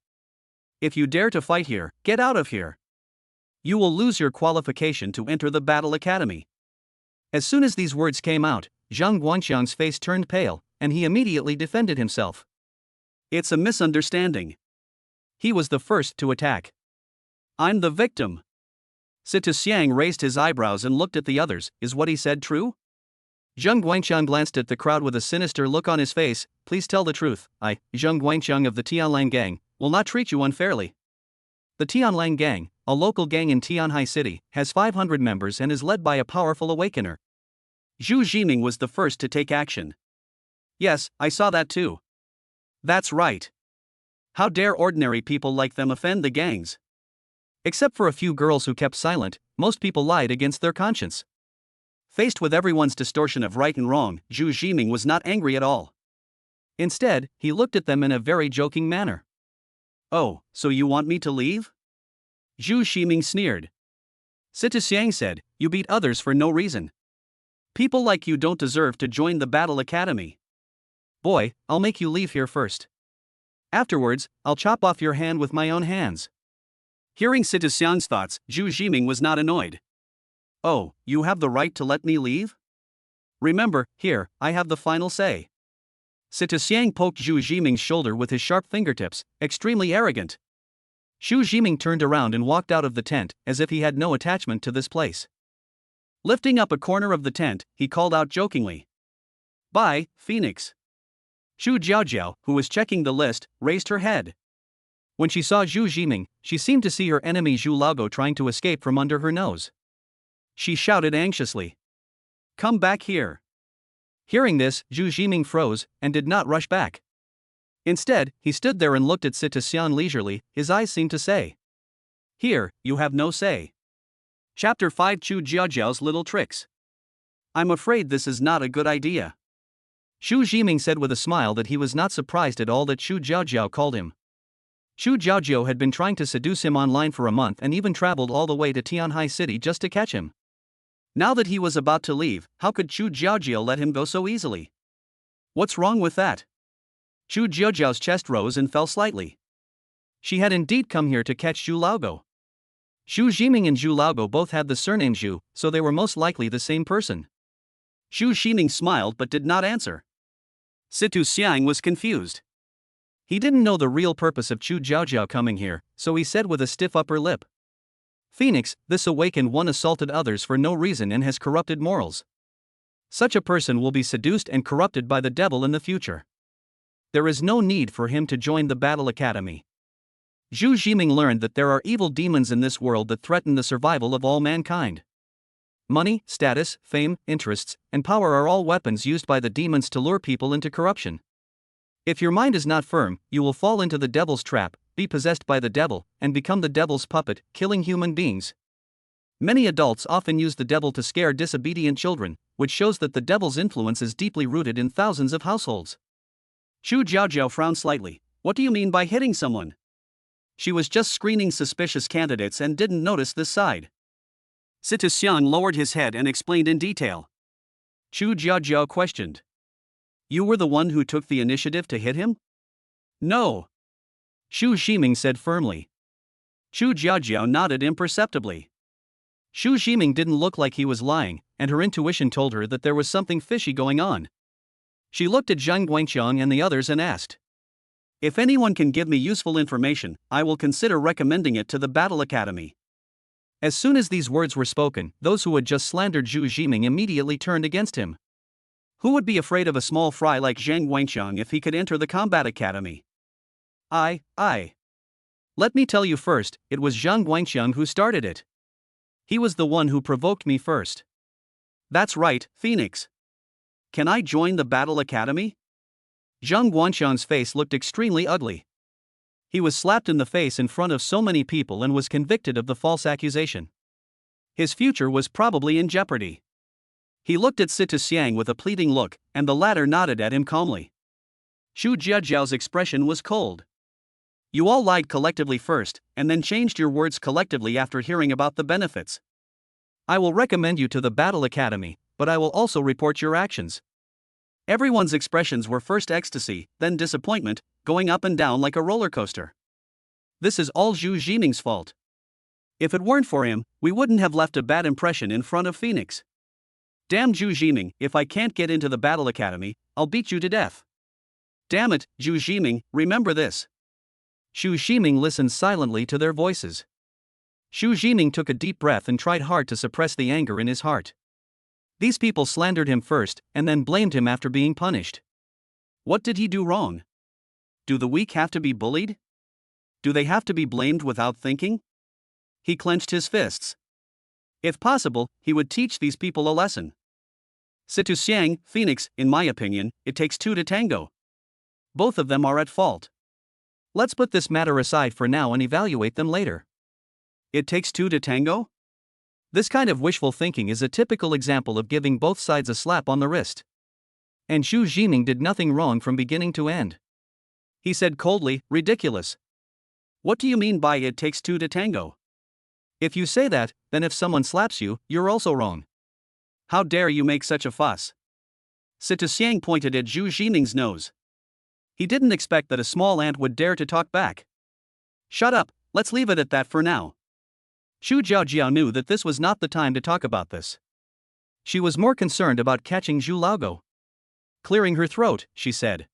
If you dare to fight here, get out of here. You will lose your qualification to enter the Battle Academy. As soon as these words came out, Zheng Guangxiang's face turned pale, and he immediately defended himself. It's a misunderstanding. He was the first to attack. I'm the victim. Citizen raised his eyebrows and looked at the others. Is what he said true? Zheng Guangxiang glanced at the crowd with a sinister look on his face. Please tell the truth. I, Zheng Guangxiang of the Tianlang Gang, will not treat you unfairly. The Tianlang Gang, a local gang in Tianhai City, has 500 members and is led by a powerful awakener. Zhu Jiming was the first to take action. Yes, I saw that too. That's right. How dare ordinary people like them offend the gangs? Except for a few girls who kept silent, most people lied against their conscience. Faced with everyone's distortion of right and wrong, Zhu Jiming was not angry at all. Instead, he looked at them in a very joking manner. Oh, so you want me to leave? Zhu Jiming sneered. Citizen said, you beat others for no reason. People like you don't deserve to join the Battle Academy. Boy, I'll make you leave here first. Afterwards, I'll chop off your hand with my own hands. Hearing Citizen's thoughts, Zhu Jiming was not annoyed. Oh, you have the right to let me leave? Remember, here, I have the final say. Citizen poked Zhu Jiming's shoulder with his sharp fingertips, extremely arrogant. Zhu Jiming turned around and walked out of the tent, as if he had no attachment to this place. Lifting up a corner of the tent, he called out jokingly. Bye, Phoenix. Zhu Jiaojiao, who was checking the list, raised her head. When she saw Zhu Jiming, she seemed to see her enemy Zhu Laogo trying to escape from under her nose. She shouted anxiously. Come back here. Hearing this, Zhu Jiming froze, and did not rush back. Instead, he stood there and looked at Citizen leisurely, his eyes seemed to say. Here, you have no say. Chapter 5 Zhu Jiaojiao's Little Tricks. I'm afraid this is not a good idea. Zhu Jiming said with a smile that he was not surprised at all that Zhu Jiaojiao called him. Zhu Jiaojiao had been trying to seduce him online for a month and even traveled all the way to Tianhai City just to catch him. Now that he was about to leave, how could Zhu Jiaojiao let him go so easily? What's wrong with that? Zhu Jiaojiao's chest rose and fell slightly. She had indeed come here to catch Zhu Laogo. Zhu Jiming and Zhu Laogo both had the surname Zhu, so they were most likely the same person. Zhu Jiming smiled but did not answer. Situ Xiang was confused. He didn't know the real purpose of Zhu Jiaojiao coming here, so he said with a stiff upper lip. Phoenix, this awakened one assaulted others for no reason and has corrupted morals. Such a person will be seduced and corrupted by the devil in the future. there is no need for him to join the Battle Academy. Zhu Jiming learned that there are evil demons in this world that threaten the survival of all mankind. Money, status, fame, interests, and power are all weapons used by the demons to lure people into corruption. If your mind is not firm, you will fall into the devil's trap, be possessed by the devil, and become the devil's puppet, killing human beings. Many adults often use the devil to scare disobedient children, which shows that the devil's influence is deeply rooted in thousands of households. Xu Jiaojiao frowned slightly. What do you mean by hitting someone? She was just screening suspicious candidates and didn't notice this side. Situ Xiang lowered his head and explained in detail. Xu Jiaojiao questioned. You were the one who took the initiative to hit him? No. Xu Jiming said firmly. Xu Jiaojiao nodded imperceptibly. Xu Jiming didn't look like he was lying, and her intuition told her that there was something fishy going on. She looked at Zhang Guangqiang and the others and asked, if anyone can give me useful information, I will consider recommending it to the Battle Academy. As soon as these words were spoken, those who had just slandered Zhu Jiming immediately turned against him. Who would be afraid of a small fry like Zhang Guangqiang if he could enter the Combat Academy? I. Let me tell you first, it was Zhang Guangqiang who started it. He was the one who provoked me first. That's right, Phoenix. Can I join the Battle Academy? Zhang Guangqiang's face looked extremely ugly. He was slapped in the face in front of so many people and was convicted of the false accusation. His future was probably in jeopardy. He looked at Situ Xiang with a pleading look, and the latter nodded at him calmly. Xu Jiajiao's expression was cold. You all lied collectively first, and then changed your words collectively after hearing about the benefits. I will recommend you to the Battle Academy, but I will also report your actions. Everyone's expressions were first ecstasy, then disappointment, going up and down like a roller coaster. This is all Zhu Jiming's fault. If it weren't for him, we wouldn't have left a bad impression in front of Phoenix. Damn Zhu Jiming, if I can't get into the Battle Academy, I'll beat you to death. Damn it, Zhu Jiming, remember this. Xu Jiming listened silently to their voices. Xu Jiming took a deep breath and tried hard to suppress the anger in his heart. These people slandered him first, and then blamed him after being punished. What did he do wrong? Do the weak have to be bullied? Do they have to be blamed without thinking? He clenched his fists. If possible, he would teach these people a lesson. Situ Xiang, Phoenix, in my opinion, it takes two to tango. Both of them are at fault. Let's put this matter aside for now and evaluate them later. It takes two to tango? This kind of wishful thinking is a typical example of giving both sides a slap on the wrist. And Xu Jiming did nothing wrong from beginning to end. He said coldly, ridiculous. What do you mean by it takes two to tango? If you say that, then if someone slaps you, you're also wrong. How dare you make such a fuss? Situ Xiang pointed at Zhu Jiming's nose. He didn't expect that a small ant would dare to talk back. Shut up, let's leave it at that for now. Xu Jiaojiao knew that this was not the time to talk about this. She was more concerned about catching Zhu Laogo. Clearing her throat, she said.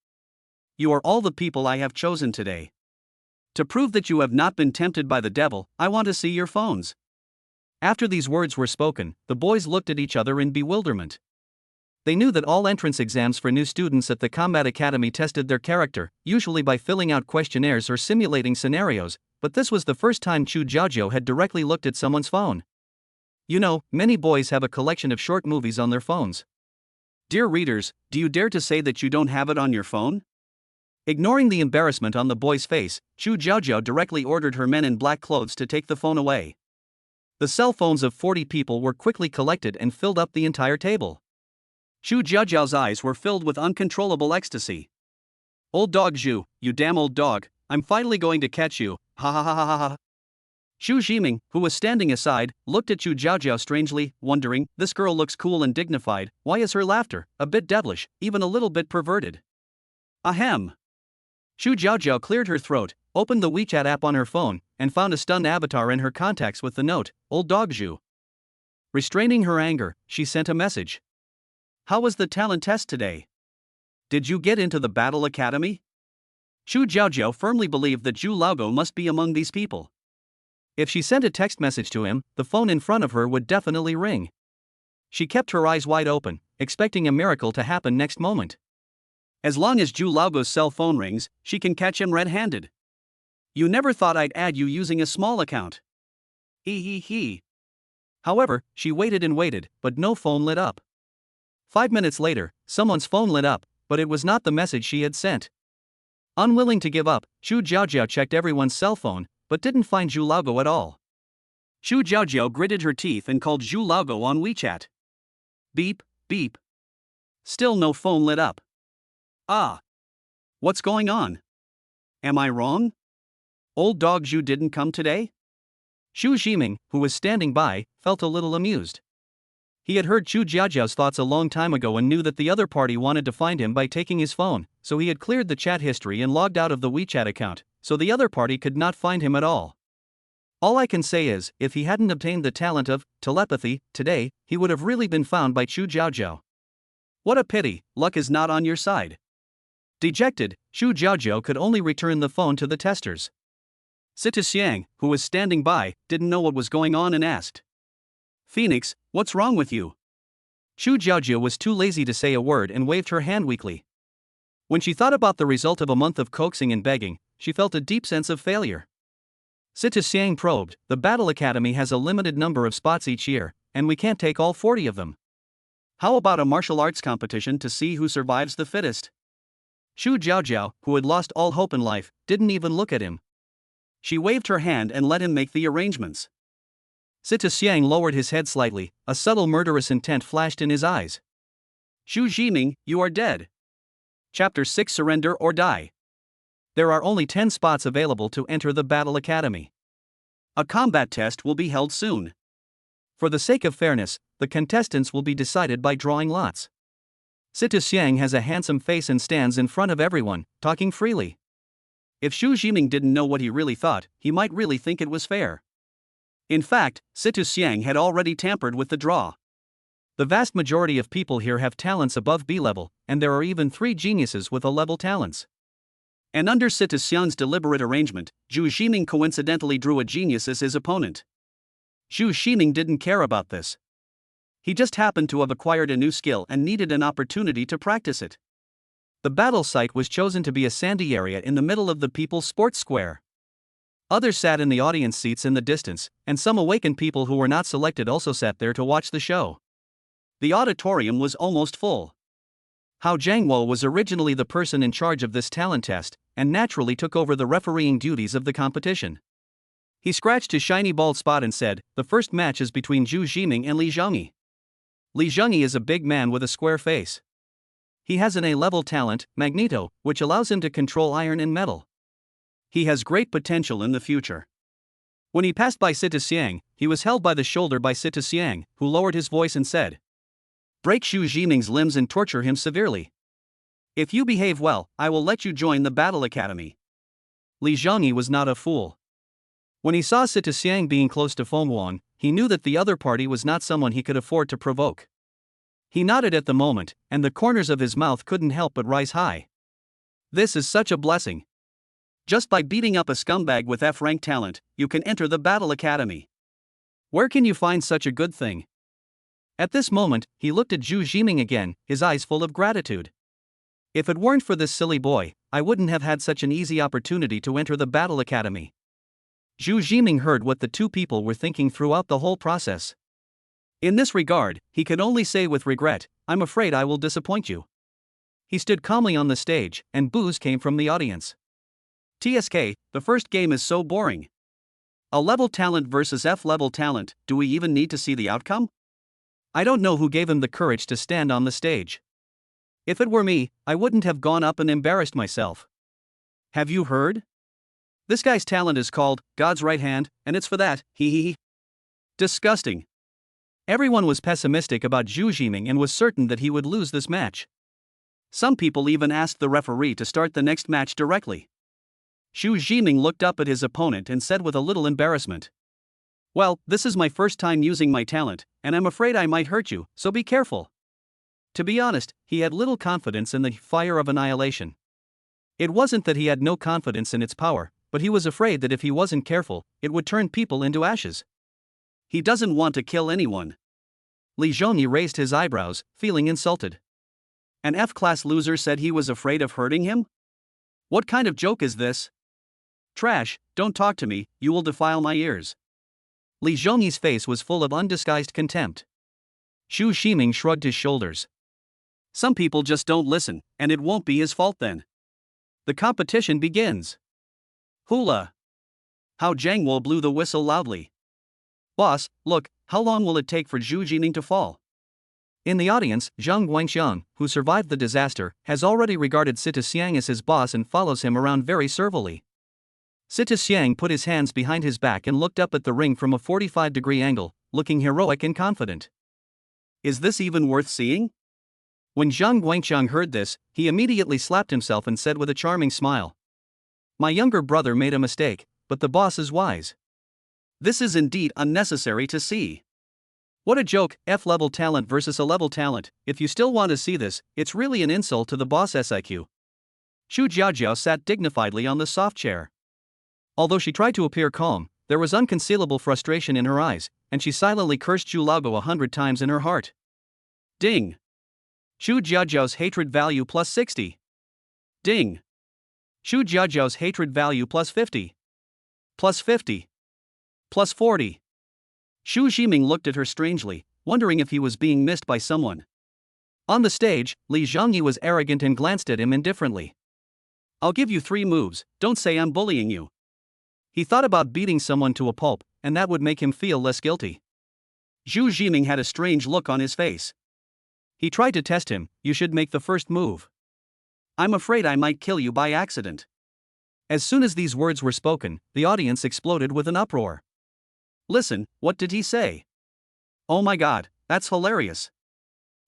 You are all the people I have chosen today. To prove that you have not been tempted by the devil, I want to see your phones. After these words were spoken, the boys looked at each other in bewilderment. They knew that all entrance exams for new students at the Combat Academy tested their character, usually by filling out questionnaires or simulating scenarios, but this was the first time Xu Jiaojiao had directly looked at someone's phone. You know, many boys have a collection of short movies on their phones. Dear readers, do you dare to say that you don't have it on your phone? Ignoring the embarrassment on the boy's face, Xu Jiaojiao directly ordered her men in black clothes to take the phone away. The cell phones of 40 people were quickly collected and filled up the entire table. Xu Jiaojiao's eyes were filled with uncontrollable ecstasy. Old dog Zhu, you damn old dog, I'm finally going to catch you, ha ha ha ha ha ha. Xu Jiming, who was standing aside, looked at Xu Jiaojiao strangely, wondering, this girl looks cool and dignified, why is her laughter a bit devilish, even a little bit perverted? Ahem. Xu Jiaojiao cleared her throat, opened the WeChat app on her phone, and found a stunned avatar in her contacts with the note, old dog Zhu. Restraining her anger, she sent a message. How was the talent test today? Did you get into the Battle Academy? Xu Jiaojiao firmly believed that Zhu Laogo must be among these people. If she sent a text message to him, the phone in front of her would definitely ring. She kept her eyes wide open, expecting a miracle to happen next moment. As long as Zhu Laoguo's cell phone rings, she can catch him red-handed. You never thought I'd add you using a small account. He. However, she waited and waited, but no phone lit up. 5 minutes later, someone's phone lit up, but it was not the message she had sent. Unwilling to give up, Xu Jiaojiao checked everyone's cell phone, but didn't find Zhu Laoguo at all. Xu Jiaojiao gritted her teeth and called Zhu Laoguo on WeChat. Beep, beep. Still no phone lit up. Ah. What's going on? Am I wrong? Old dog Zhu didn't come today? Xu Jiming, who was standing by, felt a little amused. He had heard Xu Jiaojiao's thoughts a long time ago and knew that the other party wanted to find him by taking his phone, so he had cleared the chat history and logged out of the WeChat account, so the other party could not find him at all. All I can say is, if he hadn't obtained the talent of telepathy today, he would have really been found by Xu Jiaojiao. What a pity, luck is not on your side. Dejected, Xu Jiaojiao could only return the phone to the testers. Sita Xiang, who was standing by, didn't know what was going on and asked. Phoenix, what's wrong with you? Xu Jiaojiao was too lazy to say a word and waved her hand weakly. When she thought about the result of a month of coaxing and begging, she felt a deep sense of failure. Sita Xiang probed, the Battle Academy has a limited number of spots each year, and we can't take all 40 of them. How about a martial arts competition to see who survives the fittest? Xu Jiaojiao, who had lost all hope in life, didn't even look at him. She waved her hand and let him make the arrangements. Sita Xiang lowered his head slightly, a subtle murderous intent flashed in his eyes. Xu Jiming, you are dead. Chapter 6 Surrender or Die. There are only 10 spots available to enter the Battle Academy. A combat test will be held soon. For the sake of fairness, the contestants will be decided by drawing lots. Sita Xiang has a handsome face and stands in front of everyone, talking freely. If Xu Jiming didn't know what he really thought, he might really think it was fair. In fact, Sita Xiang had already tampered with the draw. The vast majority of people here have talents above B level, and there are even 3 geniuses with A-level talents. And under Sita Xiang's deliberate arrangement, Xu Jiming coincidentally drew a genius as his opponent. Xu Jiming didn't care about this. He just happened to have acquired a new skill and needed an opportunity to practice it. The battle site was chosen to be a sandy area in the middle of the People's Sports Square. Others sat in the audience seats in the distance, and some awakened people who were not selected also sat there to watch the show. The auditorium was almost full. Hao Jiangwo was originally the person in charge of this talent test, and naturally took over the refereeing duties of the competition. He scratched his shiny bald spot and said, the first match is between Xu Jiming and Li Zhengyi. Li Zhengyi is a big man with a square face. He has an A-level talent, Magneto, which allows him to control iron and metal. He has great potential in the future. When he passed by Sita Xiang, he was held by the shoulder by Sita Xiang, who lowered his voice and said, break Xu Jiming's limbs and torture him severely. If you behave well, I will let you join the Battle Academy. Li Zhengyi was not a fool. When he saw Sita Xiang being close to Feng Wan, he knew that the other party was not someone he could afford to provoke. He nodded at the moment, and the corners of his mouth couldn't help but rise high. This is such a blessing. Just by beating up a scumbag with F-rank talent, you can enter the Battle Academy. Where can you find such a good thing? At this moment, he looked at Xu Jiming again, his eyes full of gratitude. If it weren't for this silly boy, I wouldn't have had such an easy opportunity to enter the Battle Academy. Xu Jiming heard what the two people were thinking throughout the whole process. In this regard, he could only say with regret, I'm afraid I will disappoint you. He stood calmly on the stage, and boos came from the audience. TSK, the first game is so boring. A-level talent versus F-level talent, do we even need to see the outcome? I don't know who gave him the courage to stand on the stage. If it were me, I wouldn't have gone up and embarrassed myself. Have you heard? This guy's talent is called God's right hand, and it's for that, hee. Disgusting. Everyone was pessimistic about Xu Jiming and was certain that he would lose this match. Some people even asked the referee to start the next match directly. Xu Jiming looked up at his opponent and said with a little embarrassment, well, this is my first time using my talent, and I'm afraid I might hurt you, so be careful. To be honest, he had little confidence in the fire of annihilation. It wasn't that he had no confidence in its power, but he was afraid that if he wasn't careful, it would turn people into ashes. He doesn't want to kill anyone. Li Zhengyi raised his eyebrows, feeling insulted. An F-class loser said he was afraid of hurting him? What kind of joke is this? Trash, don't talk to me, you will defile my ears. Li Zhongyi's face was full of undisguised contempt. Xu Ximing shrugged his shoulders. Some people just don't listen, and it won't be his fault then. The competition begins. Hula! How Zhang Wo blew the whistle loudly. Boss, look, how long will it take for Zhu Jining to fall? In the audience, Zhang Guangxiang, who survived the disaster, has already regarded Sita Xiang as his boss and follows him around very servilely. Sita Xiang put his hands behind his back and looked up at the ring from a 45-degree angle, looking heroic and confident. Is this even worth seeing? When Zhang Guangxiang heard this, he immediately slapped himself and said with a charming smile, "My younger brother made a mistake, but the boss is wise. This is indeed unnecessary to see. What a joke, F-level talent versus A-level talent. If you still want to see this, it's really an insult to the boss SIQ." Xu Jiaojiao sat dignifiedly on the soft chair. Although she tried to appear calm, there was unconcealable frustration in her eyes, and she silently cursed Zhu Laogo 100 times in her heart. Ding! Xu Jiaojiao's hatred value plus 60. Ding! Xu Jiaojiao's hatred value plus 50. Plus 50. Plus 40. Xu Ximing looked at her strangely, wondering if he was being missed by someone. On the stage, Li Zhongyi was arrogant and glanced at him indifferently. "I'll give you 3 moves, don't say I'm bullying you." He thought about beating someone to a pulp, and that would make him feel less guilty. Zhu Ximing had a strange look on his face. He tried to test him. "You should make the first move." "I'm afraid I might kill you by accident." As soon as these words were spoken, the audience exploded with an uproar. Listen, what did he say? Oh my god, that's hilarious.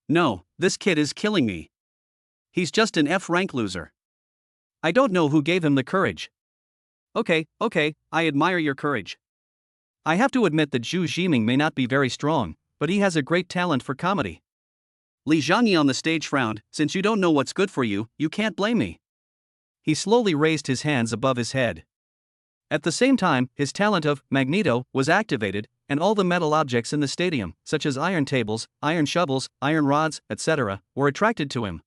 No, this kid is killing me. He's just an F-rank loser. I don't know who gave him the courage. Okay, I admire your courage. I have to admit that Zhu Ximing may not be very strong, but he has a great talent for comedy. Li Zhongyi on the stage frowned. "Since you don't know what's good for you, you can't blame me." He slowly raised his hands above his head. At the same time, his talent of Magneto was activated, and all the metal objects in the stadium, such as iron tables, iron shovels, iron rods, etc., were attracted to him.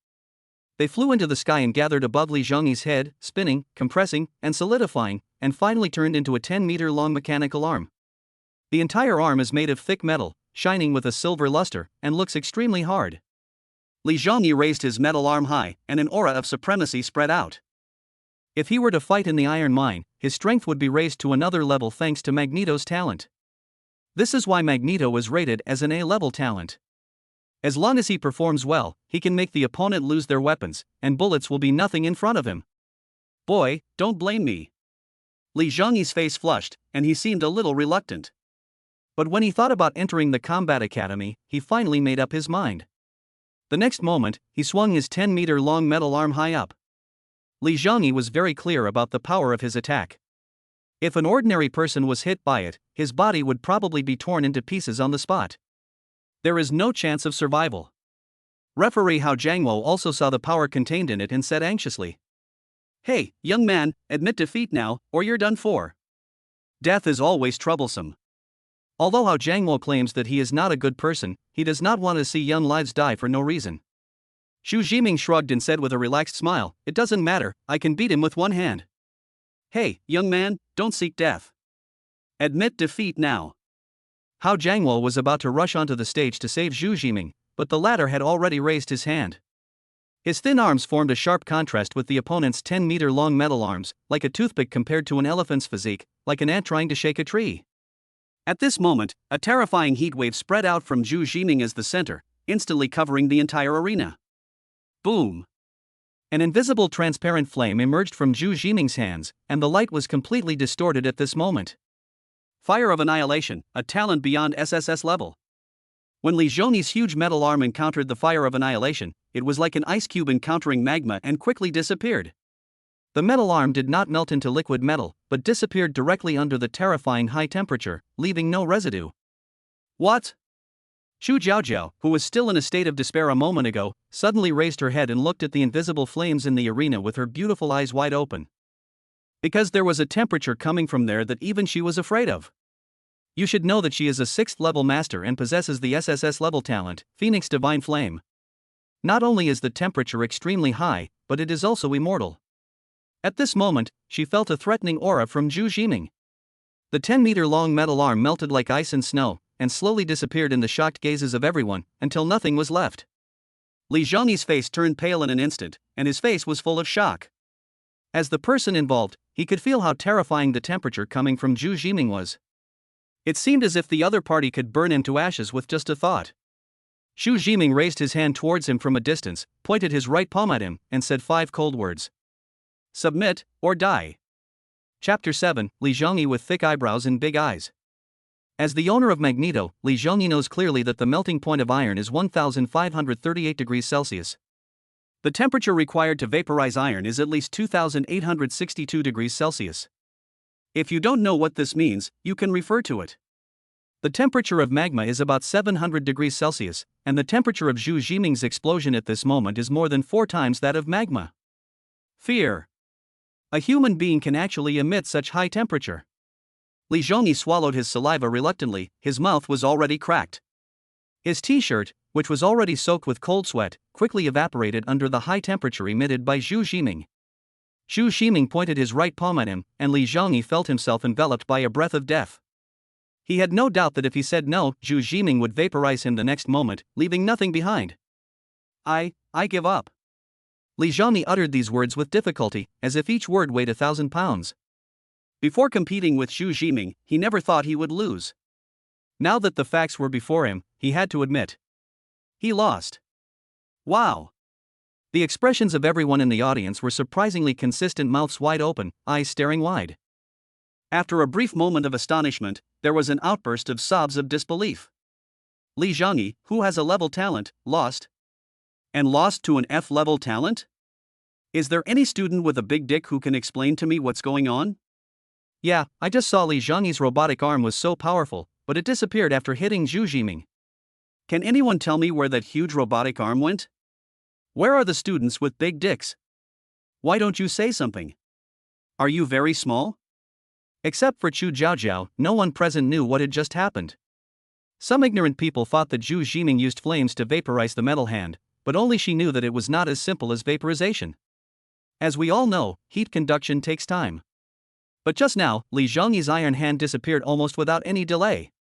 They flew into the sky and gathered above Li Zhongyi's head, spinning, compressing, and solidifying, and finally turned into a 10-meter-long mechanical arm. The entire arm is made of thick metal, shining with a silver luster, and looks extremely hard. Li Zhongyi raised his metal arm high, and an aura of supremacy spread out. If he were to fight in the iron mine, his strength would be raised to another level thanks to Magneto's talent. This is why Magneto was rated as an A-level talent. As long as he performs well, he can make the opponent lose their weapons, and bullets will be nothing in front of him. Boy, don't blame me. Li Zhongyi's face flushed, and he seemed a little reluctant. But when he thought about entering the combat academy, he finally made up his mind. The next moment, he swung his 10-meter-long metal arm high up. Li Zhongyi was very clear about the power of his attack. If an ordinary person was hit by it, his body would probably be torn into pieces on the spot. There is no chance of survival. Referee Hao Jiangwo also saw the power contained in it and said anxiously, "Hey, young man, admit defeat now, or you're done for. Death is always troublesome." Although Hao Jiangwo claims that he is not a good person, he does not want to see young lives die for no reason. Xu Ximing shrugged and said with a relaxed smile, "It doesn't matter, I can beat him with one hand." "Hey, young man, don't seek death. Admit defeat now." Hao Jiangwo was about to rush onto the stage to save Xu Ximing, but the latter had already raised his hand. His thin arms formed a sharp contrast with the opponent's 10-meter-long metal arms, like a toothpick compared to an elephant's physique, like an ant trying to shake a tree. At this moment, a terrifying heat wave spread out from Zhu Ximing as the center, instantly covering the entire arena. Boom! An invisible transparent flame emerged from Zhu Ximing's hands, and the light was completely distorted at this moment. Fire of Annihilation, a talent beyond SSS level. When Li Zhongyi's huge metal arm encountered the Fire of Annihilation, it was like an ice cube encountering magma and quickly disappeared. The metal arm did not melt into liquid metal, but disappeared directly under the terrifying high temperature, leaving no residue. What? Xu Jiaojiao, who was still in a state of despair a moment ago, suddenly raised her head and looked at the invisible flames in the arena with her beautiful eyes wide open. Because there was a temperature coming from there that even she was afraid of. You should know that she is a 6th level master and possesses the SSS level talent, Phoenix Divine Flame. Not only is the temperature extremely high, but it is also immortal. At this moment, she felt a threatening aura from Zhu Jiming. The 10-meter-long metal arm melted like ice and snow, and slowly disappeared in the shocked gazes of everyone, until nothing was left. Li Zhongyi's face turned pale in an instant, and his face was full of shock. As the person involved, he could feel how terrifying the temperature coming from Zhu Jiming was. It seemed as if the other party could burn him to ashes with just a thought. Zhu Jiming raised his hand towards him from a distance, pointed his right palm at him, and said 5 cold words. Submit, or die. Chapter 7, Li Zhongyi with thick eyebrows and big eyes. As the owner of Magneto, Li Zhongyi knows clearly that the melting point of iron is 1538 degrees Celsius. The temperature required to vaporize iron is at least 2862 degrees Celsius. If you don't know what this means, you can refer to it. The temperature of magma is about 700 degrees Celsius, and the temperature of Zhu Jiming's explosion at this moment is more than 4 times that of magma. Fear. A human being can actually emit such high temperature. Li Zhongyi swallowed his saliva reluctantly, his mouth was already cracked. His t-shirt, which was already soaked with cold sweat, quickly evaporated under the high temperature emitted by Zhu Jiming. Zhu Jiming pointed his right palm at him, and Li Zhongyi felt himself enveloped by a breath of death. He had no doubt that if he said no, Zhu Jiming would vaporize him the next moment, leaving nothing behind. I give up. Li Zhongyi uttered these words with difficulty, as if each word weighed 1,000 pounds. Before competing with Zhu Jiming, he never thought he would lose. Now that the facts were before him, he had to admit. He lost. Wow. The expressions of everyone in the audience were surprisingly consistent, mouths wide open, eyes staring wide. After a brief moment of astonishment, there was an outburst of sobs of disbelief. Li Zhongyi, who has a level talent, lost. And lost to an F-level talent? Is there any student with a big dick who can explain to me what's going on? Yeah, I just saw Li Zhongyi's robotic arm was so powerful, but it disappeared after hitting Zhu Jiming. Can anyone tell me where that huge robotic arm went? Where are the students with big dicks? Why don't you say something? Are you very small? Except for Chu Jiaojiao, no one present knew what had just happened. Some ignorant people thought that Zhu Jiming used flames to vaporize the metal hand, but only she knew that it was not as simple as vaporization. As we all know, heat conduction takes time. But just now, Li Zhongyi's iron hand disappeared almost without any delay.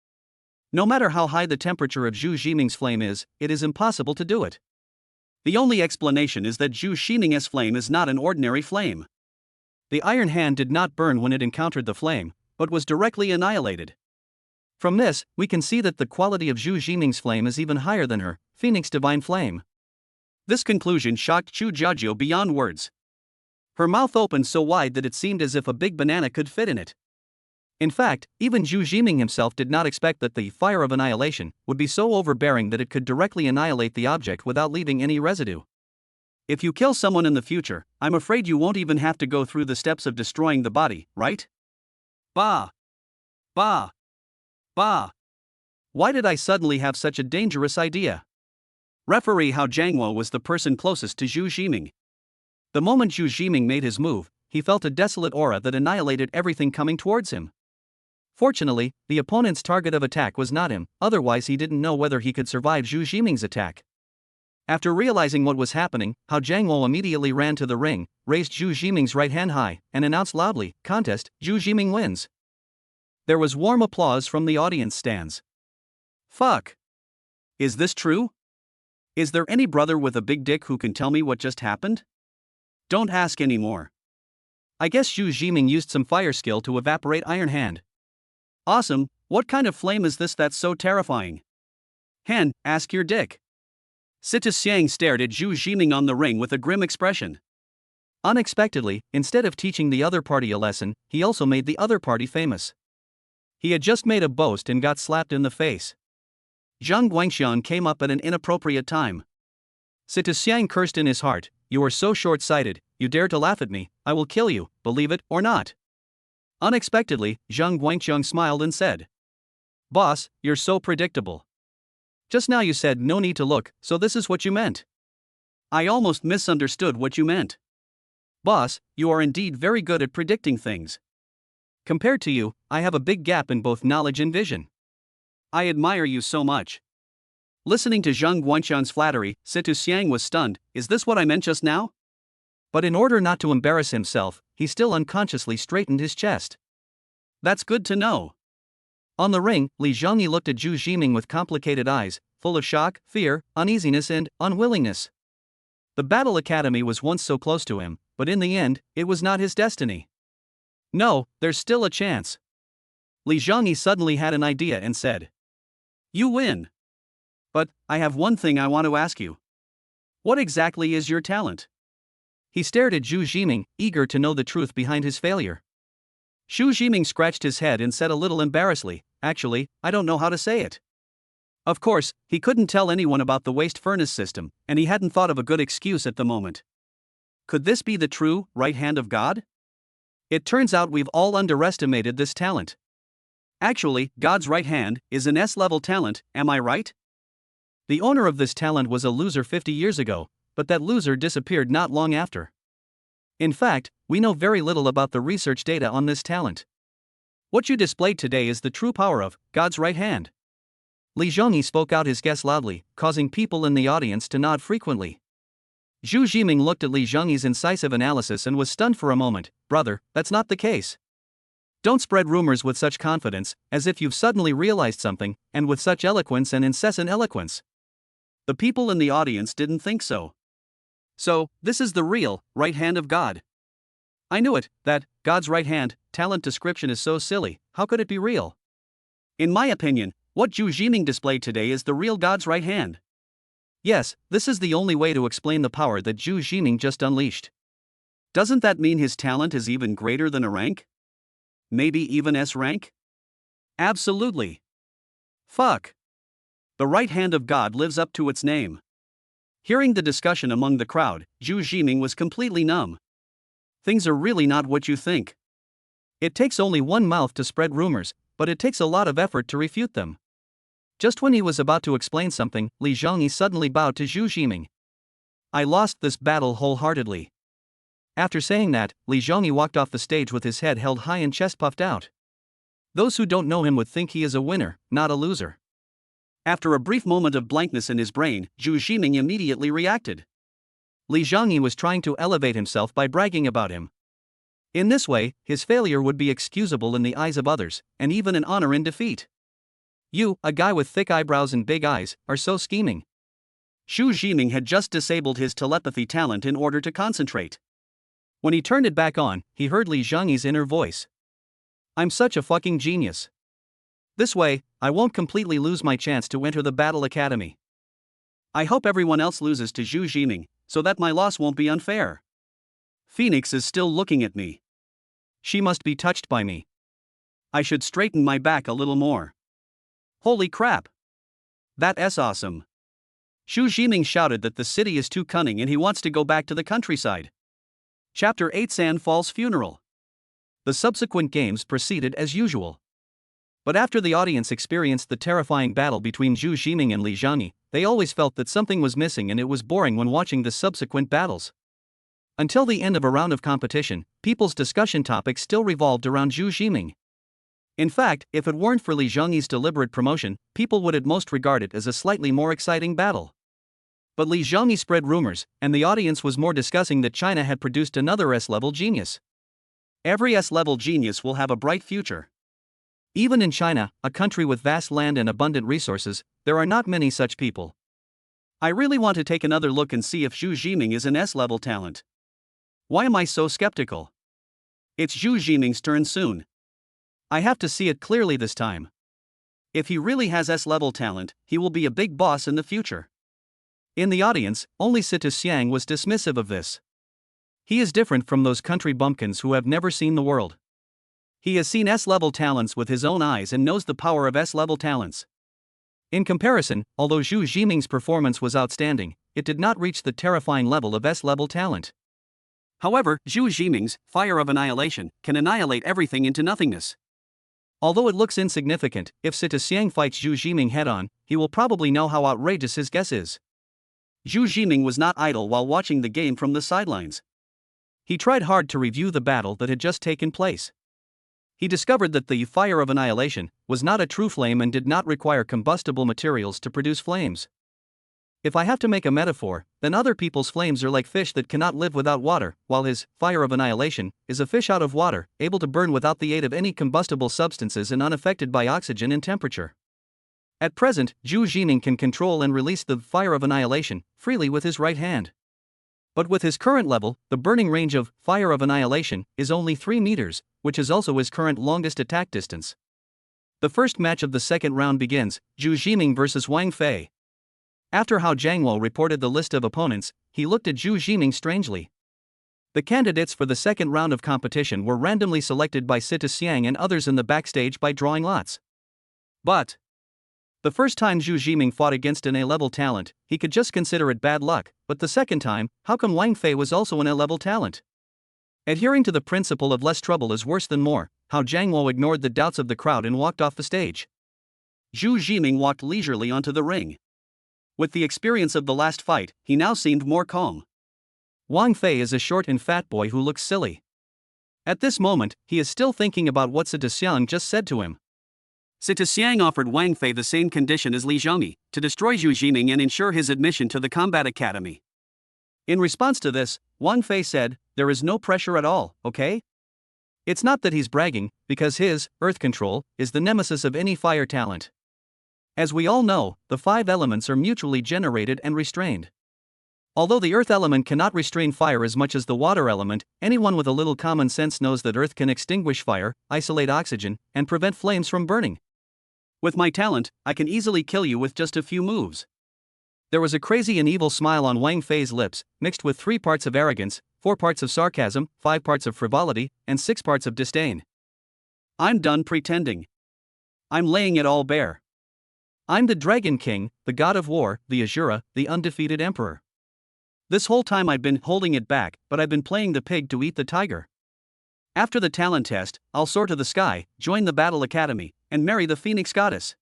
No matter how high the temperature of Zhu Jiming's flame is, it is impossible to do it. The only explanation is that Zhu Jiming's flame is not an ordinary flame. The iron hand did not burn when it encountered the flame, but was directly annihilated. From this, we can see that the quality of Zhu Jiming's flame is even higher than her Phoenix Divine Flame. This conclusion shocked Chu Jiajiao beyond words. Her mouth opened so wide that it seemed as if a big banana could fit in it. In fact, even Zhu Jiming himself did not expect that the fire of annihilation would be so overbearing that it could directly annihilate the object without leaving any residue. If you kill someone in the future, I'm afraid you won't even have to go through the steps of destroying the body, right? Bah! Bah! Bah! Why did I suddenly have such a dangerous idea? Referee Hao Jiangwo was the person closest to Zhu Jiming. The moment Zhu Jiming made his move, he felt a desolate aura that annihilated everything coming towards him. Fortunately, the opponent's target of attack was not him, otherwise he didn't know whether he could survive Zhu Jiming's attack. After realizing what was happening, Hao Jiangwo immediately ran to the ring, raised Zhu Jiming's right hand high, and announced loudly, "Contest, Zhu Jiming wins." There was warm applause from the audience stands. Fuck! Is this true? Is there any brother with a big dick who can tell me what just happened? Don't ask anymore. I guess Zhu Jiming used some fire skill to evaporate Iron Hand. Awesome, what kind of flame is this that's so terrifying? Han, ask your dick. Sita Xiang stared at Zhu Jiming on the ring with a grim expression. Unexpectedly, instead of teaching the other party a lesson, he also made the other party famous. He had just made a boast and got slapped in the face. Zhang Guangxian came up at an inappropriate time. Sita Xiang cursed in his heart, "You are so short-sighted, you dare to laugh at me, I will kill you, believe it or not." Unexpectedly, Zhang Guangxiang smiled and said, "Boss, you're so predictable. Just now you said no need to look, so this is what you meant." I almost misunderstood what you meant. Boss, you are indeed very good at predicting things. Compared to you, I have a big gap in both knowledge and vision. I admire you so much. Listening to Zhang Guanxian's flattery, Situ Xiang was stunned. Is this what I meant just now? But in order not to embarrass himself, he still unconsciously straightened his chest. That's good to know. On the ring, Li Zhongyi looked at Zhu Jiming with complicated eyes, full of shock, fear, uneasiness and unwillingness. The Battle Academy was once so close to him, but in the end, it was not his destiny. No, there's still a chance. Li Zhongyi suddenly had an idea and said. You win. But, I have one thing I want to ask you. What exactly is your talent? He stared at Zhu Jiming, eager to know the truth behind his failure. Zhu Jiming scratched his head and said a little embarrassedly, actually, I don't know how to say it. Of course, he couldn't tell anyone about the waste furnace system, and he hadn't thought of a good excuse at the moment. Could this be the true right hand of God? It turns out we've all underestimated this talent. Actually, God's right hand is an S-level talent, am I right? The owner of this talent was a loser 50 years ago, but that loser disappeared not long after. In fact, we know very little about the research data on this talent. What you displayed today is the true power of God's right hand. Li Zhongyi spoke out his guess loudly, causing people in the audience to nod frequently. Zhu Jiming looked at Li Zhongyi's incisive analysis and was stunned for a moment. Brother, that's not the case. Don't spread rumors with such confidence, as if you've suddenly realized something, and with such eloquence and incessant eloquence. The people in the audience didn't think so. So, this is the real right hand of God. I knew it, that God's right hand talent description is so silly, how could it be real? In my opinion, what Zhu Jiming displayed today is the real God's right hand. Yes, this is the only way to explain the power that Zhu Jiming just unleashed. Doesn't that mean his talent is even greater than a rank? Maybe even S rank? Absolutely. Fuck. The right hand of God lives up to its name. Hearing the discussion among the crowd, Zhu Jiming was completely numb. Things are really not what you think. It takes only one mouth to spread rumors, but it takes a lot of effort to refute them. Just when he was about to explain something, Li Zhongyi suddenly bowed to Zhu Jiming. I lost this battle wholeheartedly. After saying that, Li Zhongyi walked off the stage with his head held high and chest puffed out. Those who don't know him would think he is a winner, not a loser. After a brief moment of blankness in his brain, Zhu Jiming immediately reacted. Li Zhongyi was trying to elevate himself by bragging about him. In this way, his failure would be excusable in the eyes of others, and even an honor in defeat. You, a guy with thick eyebrows and big eyes, are so scheming. Zhu Jiming had just disabled his telepathy talent in order to concentrate. When he turned it back on, he heard Li Zhongyi's inner voice. I'm such a fucking genius. This way, I won't completely lose my chance to enter the Battle Academy. I hope everyone else loses to Zhu Jiming, so that my loss won't be unfair. Phoenix is still looking at me. She must be touched by me. I should straighten my back a little more. Holy crap! That's awesome. Zhu Jiming shouted that the city is too cunning and he wants to go back to the countryside. Chapter 8 San Fall's Funeral. The subsequent games proceeded as usual. But after the audience experienced the terrifying battle between Zhu Jiming and Li Zhongyi, they always felt that something was missing and it was boring when watching the subsequent battles. Until the end of a round of competition, people's discussion topics still revolved around Zhu Jiming. In fact, if it weren't for Li Zhongyi's deliberate promotion, people would at most regard it as a slightly more exciting battle. But Li Zhongyi spread rumors, and the audience was more discussing that China had produced another S-level genius. Every S-level genius will have a bright future. Even in China, a country with vast land and abundant resources, there are not many such people. I really want to take another look and see if Zhu Jiming is an S-level talent. Why am I so skeptical? It's Zhu Jiming's turn soon. I have to see it clearly this time. If he really has S-level talent, he will be a big boss in the future. In the audience, only Situ Xiang was dismissive of this. He is different from those country bumpkins who have never seen the world. He has seen S-level talents with his own eyes and knows the power of S-level talents. In comparison, although Zhu Jiming's performance was outstanding, it did not reach the terrifying level of S-level talent. However, Zhu Jiming's fire of annihilation can annihilate everything into nothingness. Although it looks insignificant, if Situ Xiang fights Zhu Jiming head-on, he will probably know how outrageous his guess is. Zhu Jiming was not idle while watching the game from the sidelines. He tried hard to review the battle that had just taken place. He discovered that the fire of annihilation was not a true flame and did not require combustible materials to produce flames. If I have to make a metaphor, then other people's flames are like fish that cannot live without water, while his fire of annihilation is a fish out of water, able to burn without the aid of any combustible substances and unaffected by oxygen and temperature. At present, Zhu Jining can control and release the fire of annihilation freely with his right hand. But with his current level, the burning range of fire of annihilation is only 3 meters, which is also his current longest attack distance. The first match of the second round begins, Zhu Jining versus Wang Fei. After Hao Jiangwo reported the list of opponents, he looked at Zhu Jining strangely. The candidates for the second round of competition were randomly selected by Sita Xiang and others in the backstage by drawing lots. But the first time Zhu Jining fought against an A-level talent, he could just consider it bad luck, but the second time, how come Wang Fei was also an A-level talent? Adhering to the principle of less trouble is worse than more, Hao Jiangwo ignored the doubts of the crowd and walked off the stage. Zhu Jining walked leisurely onto the ring. With the experience of the last fight, he now seemed more calm. Wang Fei is a short and fat boy who looks silly. At this moment, he is still thinking about what Sita Xiang just said to him. Sita Xiang offered Wang Fei the same condition as Li Zhongyi, to destroy Zhu Jining and ensure his admission to the combat academy. In response to this, Wang Fei said, "There is no pressure at all, okay?" It's not that he's bragging, because his earth control is the nemesis of any fire talent. As we all know, the 5 elements are mutually generated and restrained. Although the earth element cannot restrain fire as much as the water element, anyone with a little common sense knows that earth can extinguish fire, isolate oxygen, and prevent flames from burning. With my talent, I can easily kill you with just a few moves. There was a crazy and evil smile on Wang Fei's lips, mixed with 3 parts of arrogance, 4 parts of sarcasm, 5 parts of frivolity, and 6 parts of disdain. I'm done pretending. I'm laying it all bare. I'm the Dragon King, the God of War, the Azura, the undefeated Emperor. This whole time I've been holding it back, but I've been playing the pig to eat the tiger. After the talent test, I'll soar to the sky, join the battle academy, and marry the Phoenix goddess.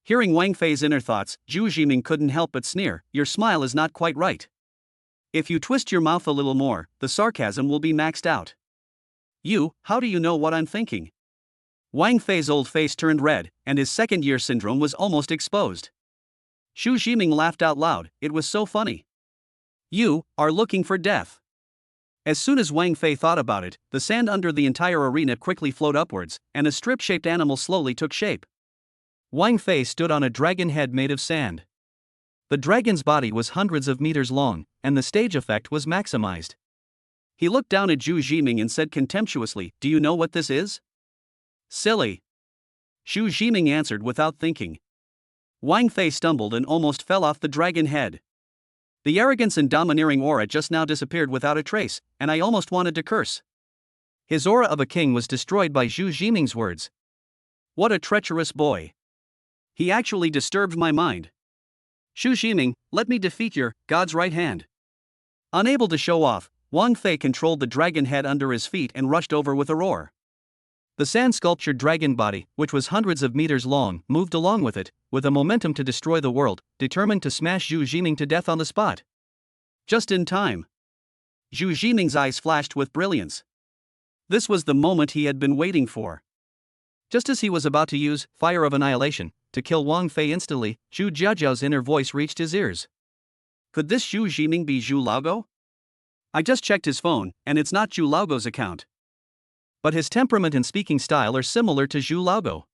Hearing Wang Fei's inner thoughts, Zhu Jining couldn't help but sneer, "Your smile is not quite right. If you twist your mouth a little more, the sarcasm will be maxed out." How do you know what I'm thinking?" Wang Fei's old face turned red, and his second-year syndrome was almost exposed. Zhu Jining laughed out loud, it was so funny. "You are looking for death." As soon as Wang Fei thought about it, the sand under the entire arena quickly flowed upwards, and a strip-shaped animal slowly took shape. Wang Fei stood on a dragon head made of sand. The dragon's body was hundreds of meters long, and the stage effect was maximized. He looked down at Zhu Jining and said contemptuously, "Do you know what this is?" "Silly." Zhu Jining answered without thinking. Wang Fei stumbled and almost fell off the dragon head. The arrogance and domineering aura just now disappeared without a trace, and I almost wanted to curse. His aura of a king was destroyed by Zhu Jining's words. What a treacherous boy. He actually disturbed my mind. Zhu Jining, let me defeat your God's right hand. Unable to show off, Wang Fei controlled the dragon head under his feet and rushed over with a roar. The sand-sculptured dragon body, which was hundreds of meters long, moved along with it, with a momentum to destroy the world, determined to smash Zhu Jining to death on the spot. Just in time. Zhu Jining's eyes flashed with brilliance. This was the moment he had been waiting for. Just as he was about to use Fire of Annihilation to kill Wang Fei instantly, Zhu Jiajiao's inner voice reached his ears. Could this Zhu Jining be Zhu Laogo? I just checked his phone, and it's not Zhu Laogo's account. But his temperament and speaking style are similar to Zhu Laogo.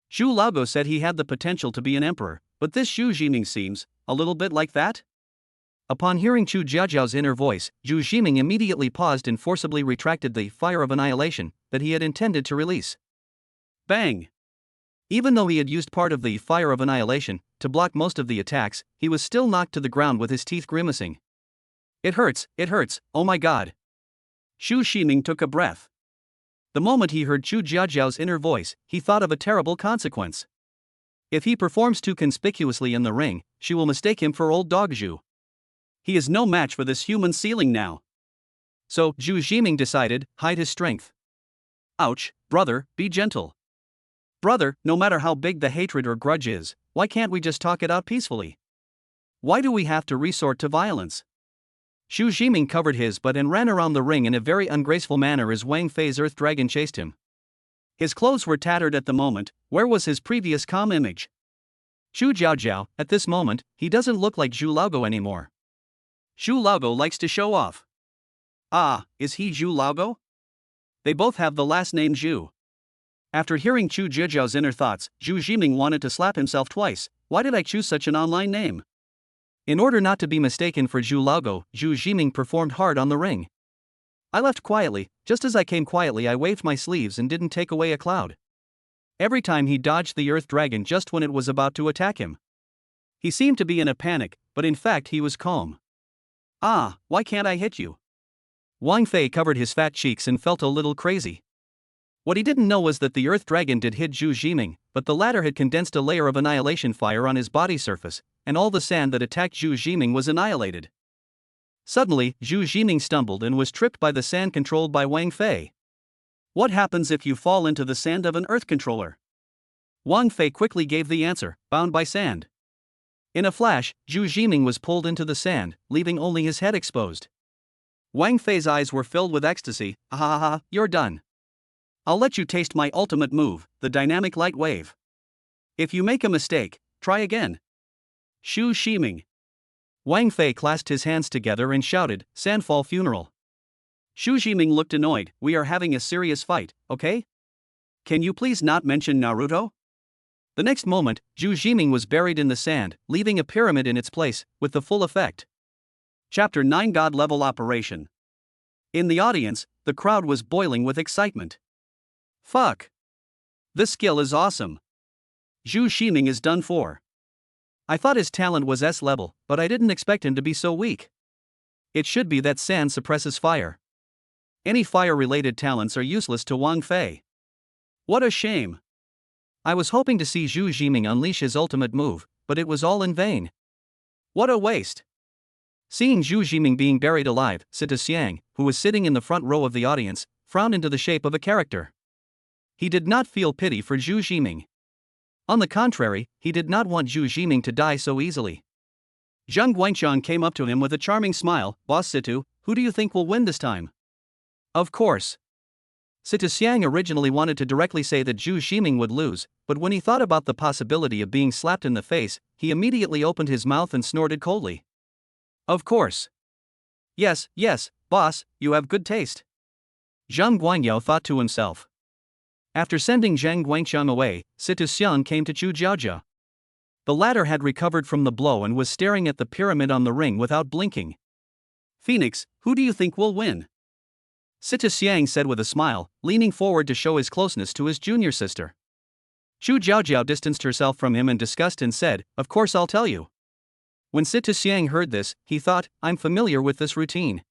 Zhu Laogo said he had the potential to be an emperor, but this Zhu Jining seems a little bit like that? Upon hearing Zhu Jiajiao's inner voice, Zhu Jining immediately paused and forcibly retracted the Fire of Annihilation that he had intended to release. Bang! Even though he had used part of the Fire of Annihilation to block most of the attacks, he was still knocked to the ground with his teeth grimacing. It hurts, oh my god. Zhu Jining took a breath. The moment he heard Zhu Jiajiao's inner voice, he thought of a terrible consequence. If he performs too conspicuously in the ring, she will mistake him for old dog Zhu. He is no match for this human ceiling now. So, Zhu Jining decided, hide his strength. Ouch, brother, be gentle. Brother, no matter how big the hatred or grudge is, why can't we just talk it out peacefully? Why do we have to resort to violence? Zhu Jining covered his butt and ran around the ring in a very ungraceful manner as Wang Fei's Earth Dragon chased him. His clothes were tattered at the moment. Where was his previous calm image? Zhu Jiaojiao, at this moment, he doesn't look like Zhu Laogo anymore. Zhu Laogo likes to show off. Ah, is he Zhu Laogo? They both have the last name Zhu. After hearing Zhu Jiaojiao's inner thoughts, Zhu Jiming wanted to slap himself twice. Why did I choose such an online name? In order not to be mistaken for Zhu Laogo, Zhu Jiming performed hard on the ring. I left quietly. Just as I came quietly, I waved my sleeves and didn't take away a cloud. Every time he dodged the earth dragon just when it was about to attack him. He seemed to be in a panic, but in fact he was calm. Ah, why can't I hit you? Wang Fei covered his fat cheeks and felt a little crazy. What he didn't know was that the earth dragon did hit Zhu Jiming, but the latter had condensed a layer of annihilation fire on his body surface, and all the sand that attacked Zhu Jiming was annihilated. Suddenly, Zhu Jiming stumbled and was tripped by the sand controlled by Wang Fei. What happens if you fall into the sand of an earth controller? Wang Fei quickly gave the answer, bound by sand. In a flash, Zhu Jiming was pulled into the sand, leaving only his head exposed. Wang Fei's eyes were filled with ecstasy. Ah ha ha, you're done. I'll let you taste my ultimate move, the dynamic light wave. If you make a mistake, try again. Zhu Jiming. Wang Fei clasped his hands together and shouted, "Sandfall funeral." Zhu Jiming looked annoyed. We are having a serious fight, okay? Can you please not mention Naruto? The next moment, Zhu Jiming was buried in the sand, leaving a pyramid in its place, with the full effect. Chapter 9 God Level Operation. In the audience, the crowd was boiling with excitement. Fuck. This skill is awesome. Zhu Jiming is done for. I thought his talent was S level, but I didn't expect him to be so weak. It should be that sand suppresses fire. Any fire-related talents are useless to Wang Fei. What a shame. I was hoping to see Zhu Jiming unleash his ultimate move, but it was all in vain. What a waste. Seeing Zhu Jiming being buried alive, Sita Xiang, who was sitting in the front row of the audience, frowned into the shape of a character. He did not feel pity for Zhu Jiming. On the contrary, he did not want Zhu Jiming to die so easily. Zheng Guangqiang came up to him with a charming smile. Boss Situ, who do you think will win this time? Of course. Sita Xiang originally wanted to directly say that Zhu Jiming would lose, but when he thought about the possibility of being slapped in the face, he immediately opened his mouth and snorted coldly. Of course. Yes, boss, you have good taste. Zhang Guangyao thought to himself. After sending Zhang Guangqiang away, Sita Xiang came to Zhu Jiaojia. The latter had recovered from the blow and was staring at the pyramid on the ring without blinking. Phoenix, who do you think will win? Sita Xiang said with a smile, leaning forward to show his closeness to his junior sister. Zhu Jiaojiao distanced herself from him in disgust and said, "Of course I'll tell you." When Sita Xiang heard this, he thought, "I'm familiar with this routine.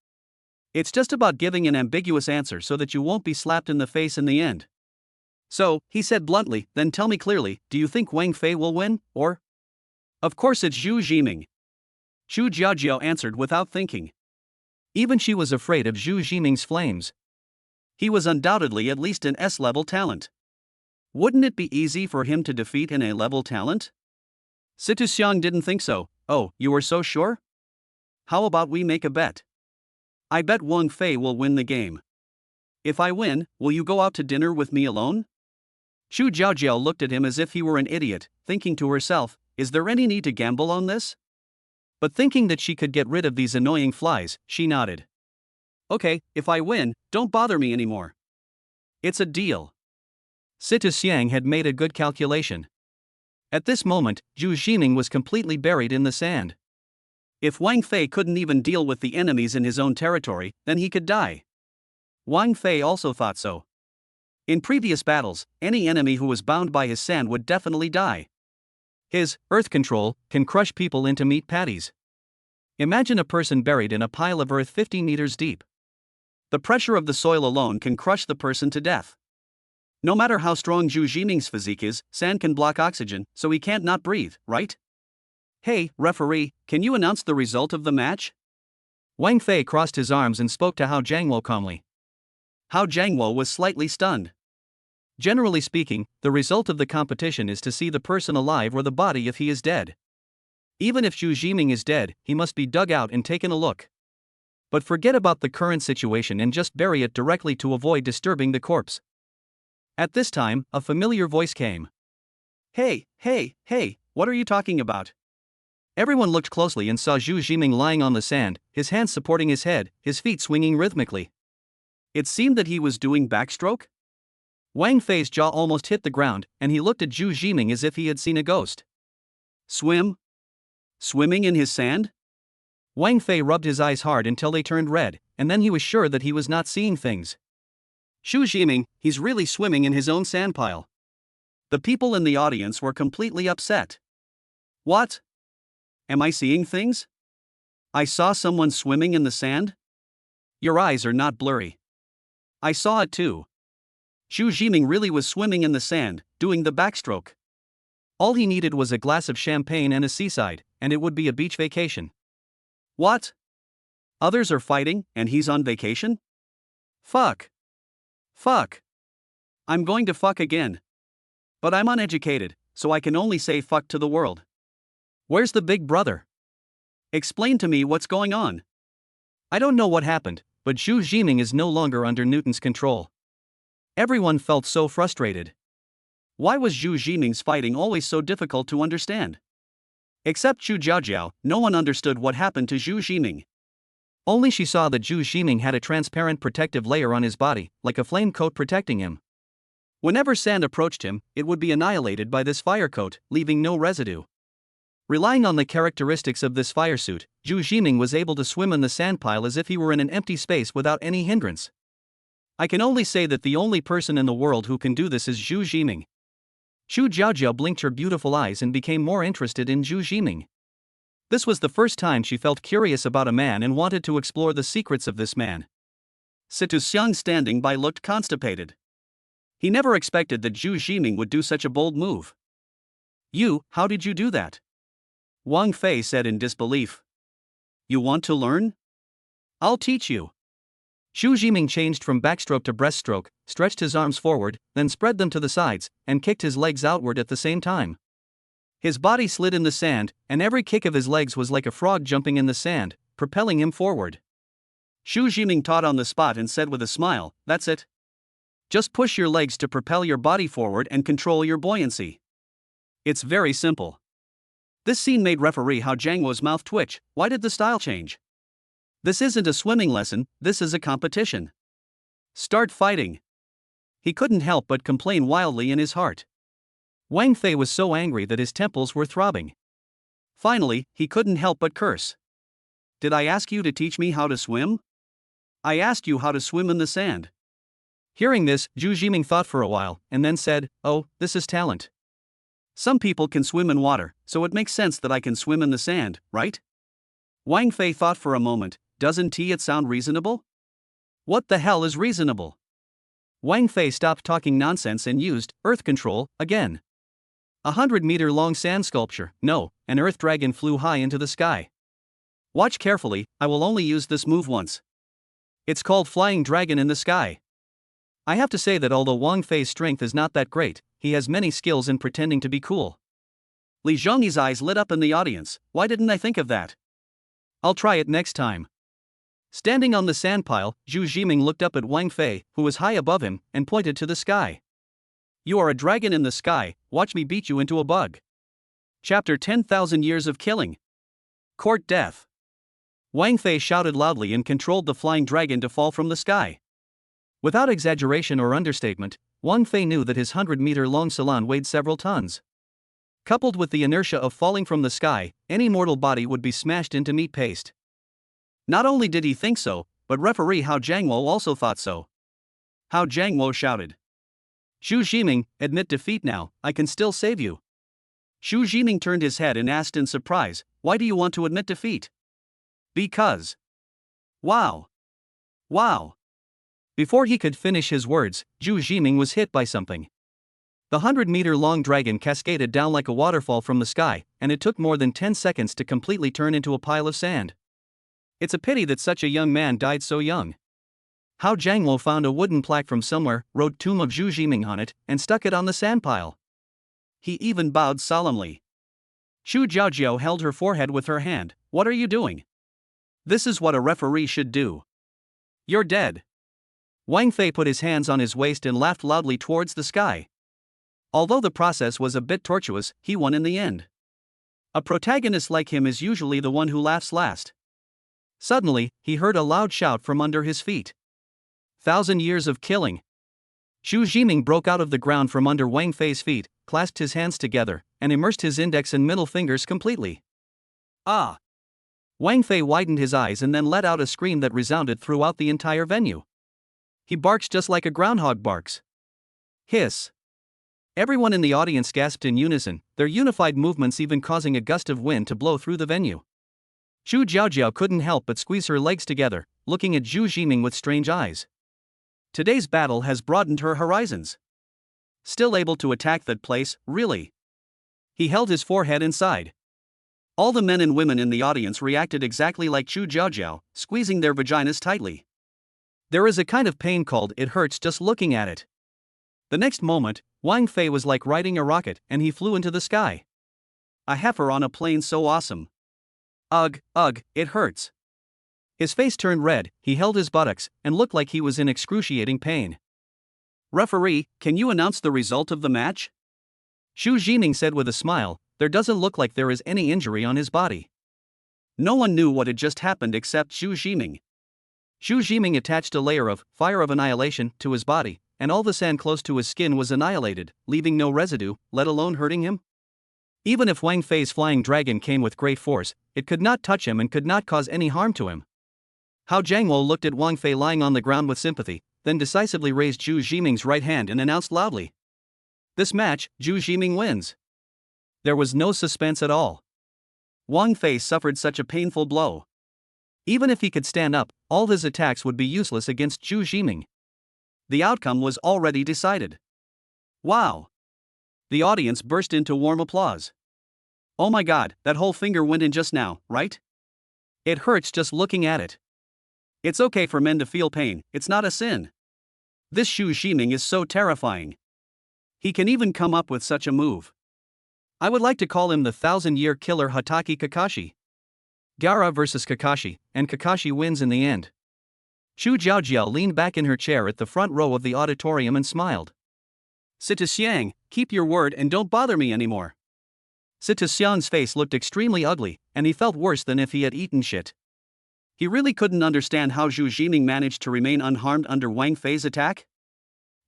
It's just about giving an ambiguous answer so that you won't be slapped in the face in the end." So, he said bluntly, "Then tell me clearly, do you think Wang Fei will win, or?" "Of course it's Zhu Jiming." Zhu Jiaojiao answered without thinking. Even she was afraid of Zhu Jiming's flames. He was undoubtedly at least an S-level talent. Wouldn't it be easy for him to defeat an A-level talent? Sita Xiang didn't think so. Oh, you are so sure? How about we make a bet? I bet Wang Fei will win the game. If I win, will you go out to dinner with me alone? Zhu Jiaojiao looked at him as if he were an idiot, thinking to herself, is there any need to gamble on this? But thinking that she could get rid of these annoying flies, she nodded. Okay, if I win, don't bother me anymore. It's a deal. Sita Xiang had made a good calculation. At this moment, Zhu Jiming was completely buried in the sand. If Wang Fei couldn't even deal with the enemies in his own territory, then he could die. Wang Fei also thought so. In previous battles, any enemy who was bound by his sand would definitely die. His earth control can crush people into meat patties. Imagine a person buried in a pile of earth 50 meters deep. The pressure of the soil alone can crush the person to death. No matter how strong Zhu Jiming's physique is, sand can block oxygen, so he can't not breathe, right? Hey, referee, can you announce the result of the match? Wang Fei crossed his arms and spoke to Hao Jiangwo calmly. Hao Jiangwo was slightly stunned. Generally speaking, the result of the competition is to see the person alive or the body if he is dead. Even if Zhu Jiming is dead, he must be dug out and taken a look. But forget about the current situation and just bury it directly to avoid disturbing the corpse. At this time, a familiar voice came. Hey, What are you talking about? Everyone looked closely and saw Zhu Jiming lying on the sand, his hands supporting his head, his feet swinging rhythmically. It seemed that he was doing backstroke? Wang Fei's jaw almost hit the ground, and he looked at Zhu Jiming as if he had seen a ghost. Swim? Swimming in his sand? Wang Fei rubbed his eyes hard until they turned red, and then he was sure that he was not seeing things. Zhu Jiming, he's really swimming in his own sandpile. The people in the audience were completely upset. What? Am I seeing things? I saw someone swimming in the sand? Your eyes are not blurry. I saw it too. Zhu Jiming really was swimming in the sand, doing the backstroke. All he needed was a glass of champagne and a seaside, and it would be a beach vacation. What? Others are fighting, and he's on vacation? Fuck. Fuck. I'm going to fuck again. But I'm uneducated, so I can only say fuck to the world. Where's the big brother? Explain to me what's going on. I don't know what happened, but Zhu Jiming is no longer under Newton's control. Everyone felt so frustrated. Why was Zhu Jiming's fighting always so difficult to understand? Except Zhu Jiaojiao, no one understood what happened to Zhu Jiming. Only she saw that Zhu Jiming had a transparent protective layer on his body, like a flame coat protecting him. Whenever sand approached him, it would be annihilated by this fire coat, leaving no residue. Relying on the characteristics of this fire suit, Zhu Jiming was able to swim in the sandpile as if he were in an empty space without any hindrance. I can only say that the only person in the world who can do this is Zhu Jiming. Zhu Jiaojiao blinked her beautiful eyes and became more interested in Zhu Jiming. This was the first time she felt curious about a man and wanted to explore the secrets of this man. Situ Xiang standing by looked constipated. He never expected that Zhu Jiming would do such a bold move. How did you do that? Wang Fei said in disbelief. You want to learn? I'll teach you. Zhu Jiming changed from backstroke to breaststroke, stretched his arms forward, then spread them to the sides, and kicked his legs outward at the same time. His body slid in the sand, and every kick of his legs was like a frog jumping in the sand, propelling him forward. Zhu Jiming taught on the spot and said with a smile, that's it. Just push your legs to propel your body forward and control your buoyancy. It's very simple. This scene made referee Hao Jiangwo's mouth twitch. Why did the style change? This isn't a swimming lesson, this is a competition. Start fighting. He couldn't help but complain wildly in his heart. Wang Fei was so angry that his temples were throbbing. Finally, he couldn't help but curse. Did I ask you to teach me how to swim? I asked you how to swim in the sand. Hearing this, Zhu Jiming thought for a while, and then said, "Oh, this is talent. Some people can swim in water, so it makes sense that I can swim in the sand, right?" Wang Fei thought for a moment, doesn't it sound reasonable? What the hell is reasonable? Wang Fei stopped talking nonsense and used earth control again. 100-meter-long sand sculpture, no, an earth dragon flew high into the sky. Watch carefully, I will only use this move once. It's called Flying Dragon in the Sky. I have to say that although Wang Fei's strength is not that great, he has many skills in pretending to be cool. Li Zhongyi's eyes lit up in the audience. Why didn't I think of that? I'll try it next time. Standing on the sandpile, Zhu Jiming looked up at Wang Fei, who was high above him, and pointed to the sky. You are a dragon in the sky, watch me beat you into a bug. Chapter 10,000 Years of Killing. Court Death. Wang Fei shouted loudly and controlled the flying dragon to fall from the sky. Without exaggeration or understatement, Wang Fei knew that his 100-meter-long salon weighed several tons. Coupled with the inertia of falling from the sky, any mortal body would be smashed into meat paste. Not only did he think so, but referee Hao Jiangwo also thought so. Hao Jiangwo shouted. Zhu Jiming, admit defeat now, I can still save you. Zhu Jiming turned his head and asked in surprise, why do you want to admit defeat? Because. Wow. Wow. Before he could finish his words, Zhu Jiming was hit by something. The 100-meter-long dragon cascaded down like a waterfall from the sky, and it took more than 10 seconds to completely turn into a pile of sand. It's a pity that such a young man died so young. Hao Jiangwo found a wooden plaque from somewhere, wrote Tomb of Zhu Jiming on it, and stuck it on the sandpile. He even bowed solemnly. Zhu Jiaojiao held her forehead with her hand. What are you doing? This is what a referee should do. You're dead. Wang Fei put his hands on his waist and laughed loudly towards the sky. Although the process was a bit tortuous, he won in the end. A protagonist like him is usually the one who laughs last. Suddenly, he heard a loud shout from under his feet. 1,000 years of killing. Zhu Jiming broke out of the ground from under Wang Fei's feet, clasped his hands together, and immersed his index and middle fingers completely. Ah! Wang Fei widened his eyes and then let out a scream that resounded throughout the entire venue. He barks just like a groundhog barks. Hiss. Everyone in the audience gasped in unison, their unified movements even causing a gust of wind to blow through the venue. Zhu Jiaojiao couldn't help but squeeze her legs together, looking at Zhu Jiming with strange eyes. Today's battle has broadened her horizons. Still able to attack that place, really? He held his forehead inside. All the men and women in the audience reacted exactly like Zhu Jiaojiao, squeezing their vaginas tightly. There is a kind of pain called "it hurts just looking at it." The next moment, Wang Fei was like riding a rocket and he flew into the sky. A heifer on a plane so awesome. Ugh, it hurts. His face turned red, he held his buttocks, and looked like he was in excruciating pain. Referee, can you announce the result of the match? Zhu Jiming said with a smile, there doesn't look like there is any injury on his body. No one knew what had just happened except Zhu Jiming. Zhu Jiming attached a layer of fire of annihilation to his body, and all the sand close to his skin was annihilated, leaving no residue, let alone hurting him. Even if Wang Fei's flying dragon came with great force, it could not touch him and could not cause any harm to him. Hao Jiangwo looked at Wang Fei lying on the ground with sympathy, then decisively raised Zhu Jiming's right hand and announced loudly. This match, Zhu Jiming wins. There was no suspense at all. Wang Fei suffered such a painful blow. Even if he could stand up, all his attacks would be useless against Zhu Jiming. The outcome was already decided. Wow! The audience burst into warm applause. Oh my god, that whole finger went in just now, right? It hurts just looking at it. It's okay for men to feel pain, it's not a sin. This Zhu Jiming is so terrifying. He can even come up with such a move. I would like to call him the 1,000-year killer Hatake Kakashi. Gaara versus Kakashi, and Kakashi wins in the end. Zhu Jiaojiao leaned back in her chair at the front row of the auditorium and smiled. Sita Xiang, keep your word and don't bother me anymore. Sita Xiang's face looked extremely ugly, and he felt worse than if he had eaten shit. He really couldn't understand how Zhu Jiming managed to remain unharmed under Wang Fei's attack.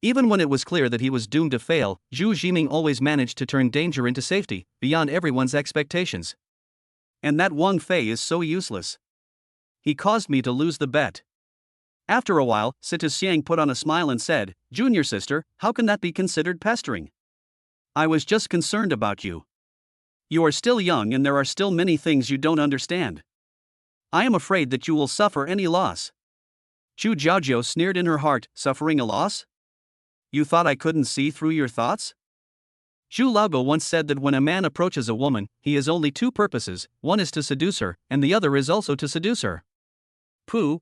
Even when it was clear that he was doomed to fail, Zhu Jiming always managed to turn danger into safety, beyond everyone's expectations. And that Wang Fei is so useless. He caused me to lose the bet. After a while, Sita Xiang put on a smile and said, Junior sister, how can that be considered pestering? I was just concerned about you. You are still young and there are still many things you don't understand. I am afraid that you will suffer any loss. Zhu Jiaojiao sneered in her heart, suffering a loss? You thought I couldn't see through your thoughts? Zhu Laogo once said that when a man approaches a woman, he has only two purposes, one is to seduce her, and the other is also to seduce her. Pooh.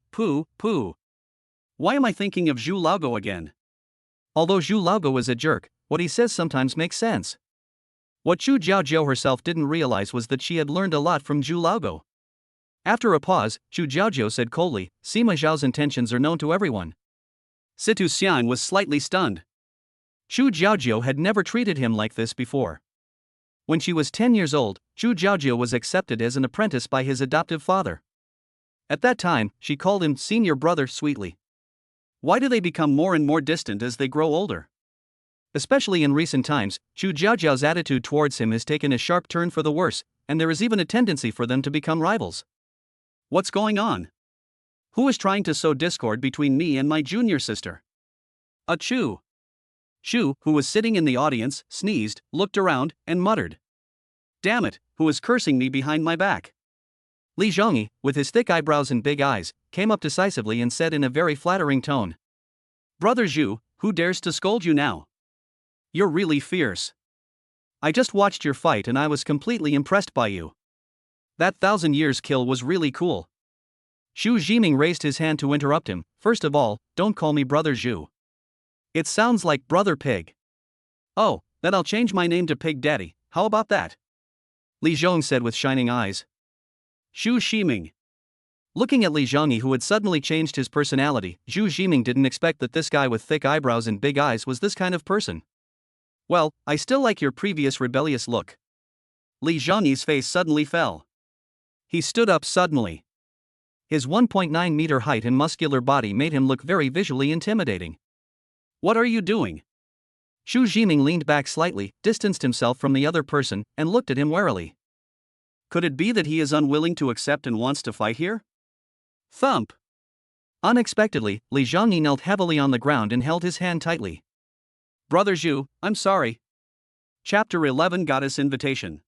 Why am I thinking of Zhu Laogo again? Although Zhu Laogo is a jerk, what he says sometimes makes sense. What Zhu Jiaojiao herself didn't realize was that she had learned a lot from Zhu Laogo. After a pause, Zhu Jiaojiao said coldly, Sima Zhao's intentions are known to everyone. Situ Xian was slightly stunned. Zhu Jiaojiao had never treated him like this before. When she was 10 years old, Zhu Jiaojiao was accepted as an apprentice by his adoptive father. At that time, she called him senior brother sweetly. Why do they become more and more distant as they grow older? Especially in recent times, Zhu Jiaojiao's attitude towards him has taken a sharp turn for the worse, and there is even a tendency for them to become rivals. What's going on? Who is trying to sow discord between me and my junior sister? Achoo! Zhu, who was sitting in the audience, sneezed, looked around, and muttered. Damn it, who is cursing me behind my back? Li Zhongyi, with his thick eyebrows and big eyes, came up decisively and said in a very flattering tone. Brother Zhu, who dares to scold you now? You're really fierce. I just watched your fight and I was completely impressed by you. That 1,000 years kill was really cool. Zhu Jiming raised his hand to interrupt him. First of all, don't call me Brother Zhu. It sounds like Brother Pig. Oh, then I'll change my name to Pig Daddy, how about that? Li Zhong said with shining eyes. Zhu Jiming. Looking at Li Zhongyi, who had suddenly changed his personality, Zhu Jiming didn't expect that this guy with thick eyebrows and big eyes was this kind of person. Well, I still like your previous rebellious look. Li Zhangyi's face suddenly fell. He stood up suddenly. His 1.9-meter height and muscular body made him look very visually intimidating. What are you doing? Xu Jiming leaned back slightly, distanced himself from the other person, and looked at him warily. Could it be that he is unwilling to accept and wants to fight here? Thump! Unexpectedly, Li Zhangyi knelt heavily on the ground and held his hand tightly. Brother Zhu, I'm sorry. Chapter 11 Goddess Invitation.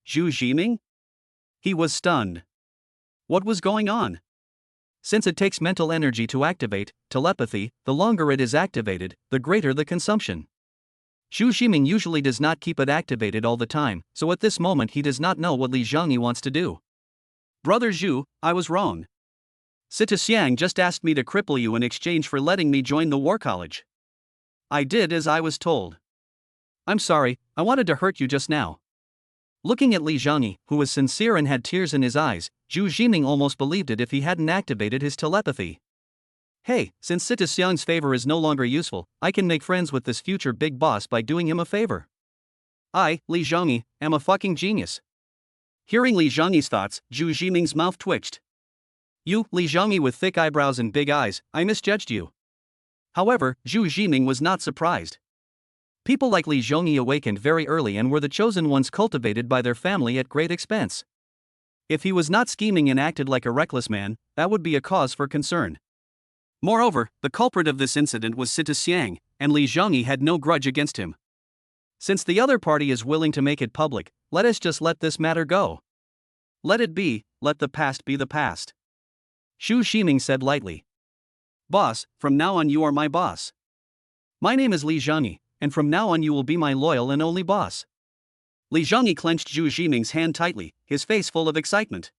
Zhu Jiming? He was stunned. What was going on? Since it takes mental energy to activate telepathy, the longer it is activated, the greater the consumption. Xu Jiming usually does not keep it activated all the time, so at this moment he does not know what Li Zhangyi wants to do. Brother Zhu, I was wrong. Sita Xiang just asked me to cripple you in exchange for letting me join the war college. I did as I was told. I'm sorry, I wanted to hurt you just now. Looking at Li Zhangyi, who was sincere and had tears in his eyes, Zhu Jiming almost believed it if he hadn't activated his telepathy. Hey, since Sita Xiang's favor is no longer useful, I can make friends with this future big boss by doing him a favor. I, Li Zhangyi, am a fucking genius. Hearing Li Zhangyi's thoughts, Zhu Jiming's mouth twitched. You, Li Zhangyi with thick eyebrows and big eyes, I misjudged you. However, Zhu Jiming was not surprised. People like Li Zhangyi awakened very early and were the chosen ones cultivated by their family at great expense. If he was not scheming and acted like a reckless man, that would be a cause for concern. Moreover, the culprit of this incident was Sita Xiang, and Li Zhangyi had no grudge against him. Since the other party is willing to make it public, let us just let this matter go. Let it be, let the past be the past. Xu Jiming said lightly. Boss, from now on you are my boss. My name is Li Zhangyi, and from now on you will be my loyal and only boss. Li Zhangyi clenched Zhu Jiming's hand tightly, his face full of excitement.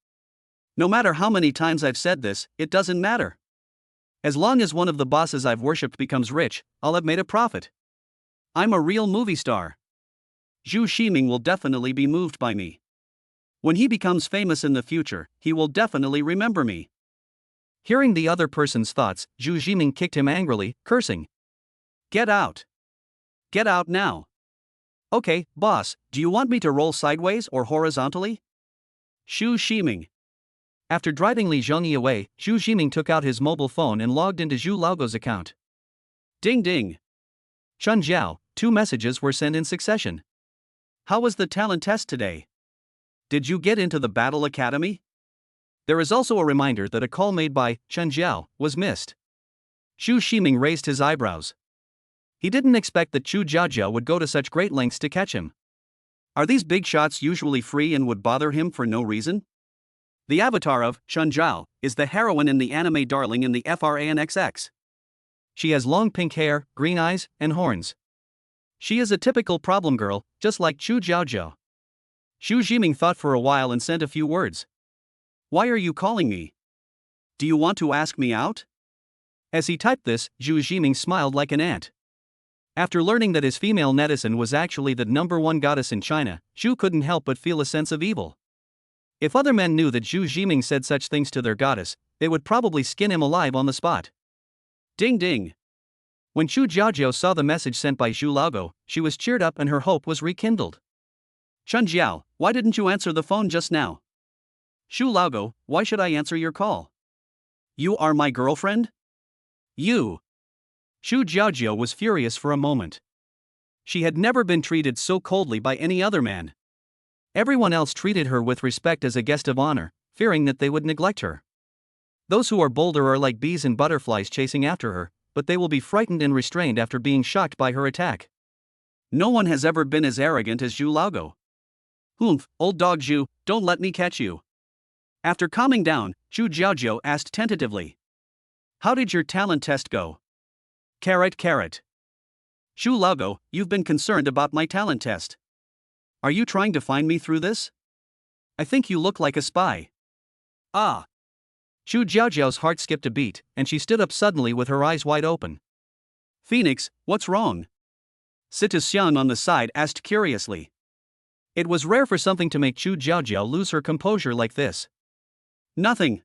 No matter how many times I've said this, it doesn't matter. As long as one of the bosses I've worshipped becomes rich, I'll have made a profit. I'm a real movie star. Zhu Jiming will definitely be moved by me. When he becomes famous in the future, he will definitely remember me. Hearing the other person's thoughts, Zhu Jiming kicked him angrily, cursing. Get out. Get out now. Okay, boss, do you want me to roll sideways or horizontally? Xu Jiming. After driving Li Zhangyi away, Xu Jiming took out his mobile phone and logged into Zhu Laogo's account. Ding ding. Chun Jiao, 2 messages were sent in succession. How was the talent test today? Did you get into the battle academy? There is also a reminder that a call made by Chun Jiao was missed. Xu Jiming raised his eyebrows. He didn't expect that Chu Jiajiao would go to such great lengths to catch him. Are these big shots usually free and would bother him for no reason? The avatar of Chun Jiao is the heroine in the anime Darling in the FRANXX. She has long pink hair, green eyes, and horns. She is a typical problem girl, just like Chu Jiajiao. Xu Jiming thought for a while and sent a few words. Why are you calling me? Do you want to ask me out? As he typed this, Zhu Jiming smiled like an ant. After learning that his female netizen was actually the #1 goddess in China, Zhu couldn't help but feel a sense of evil. If other men knew that Zhu Jiming said such things to their goddess, they would probably skin him alive on the spot. Ding ding. When Chu Jiajiao saw the message sent by Zhu Laogo, she was cheered up and her hope was rekindled. Chun Jiao, why didn't you answer the phone just now? Zhu Laogo, why should I answer your call? You are my girlfriend? You. Xu Jiajiao was furious for a moment. She had never been treated so coldly by any other man. Everyone else treated her with respect as a guest of honor, fearing that they would neglect her. Those who are bolder are like bees and butterflies chasing after her, but they will be frightened and restrained after being shocked by her attack. No one has ever been as arrogant as Zhu Laogo. Humph, old dog Zhu, don't let me catch you. After calming down, Zhu Jiajiao asked tentatively. How did your talent test go? Carrot. Zhu Laogo, you've been concerned about my talent test. Are you trying to find me through this? I think you look like a spy. Ah. Zhu Jiajiao's heart skipped a beat, and she stood up suddenly with her eyes wide open. Phoenix, what's wrong? Sita Xiang on the side asked curiously. It was rare for something to make Zhu Jiajiao lose her composure like this. Nothing.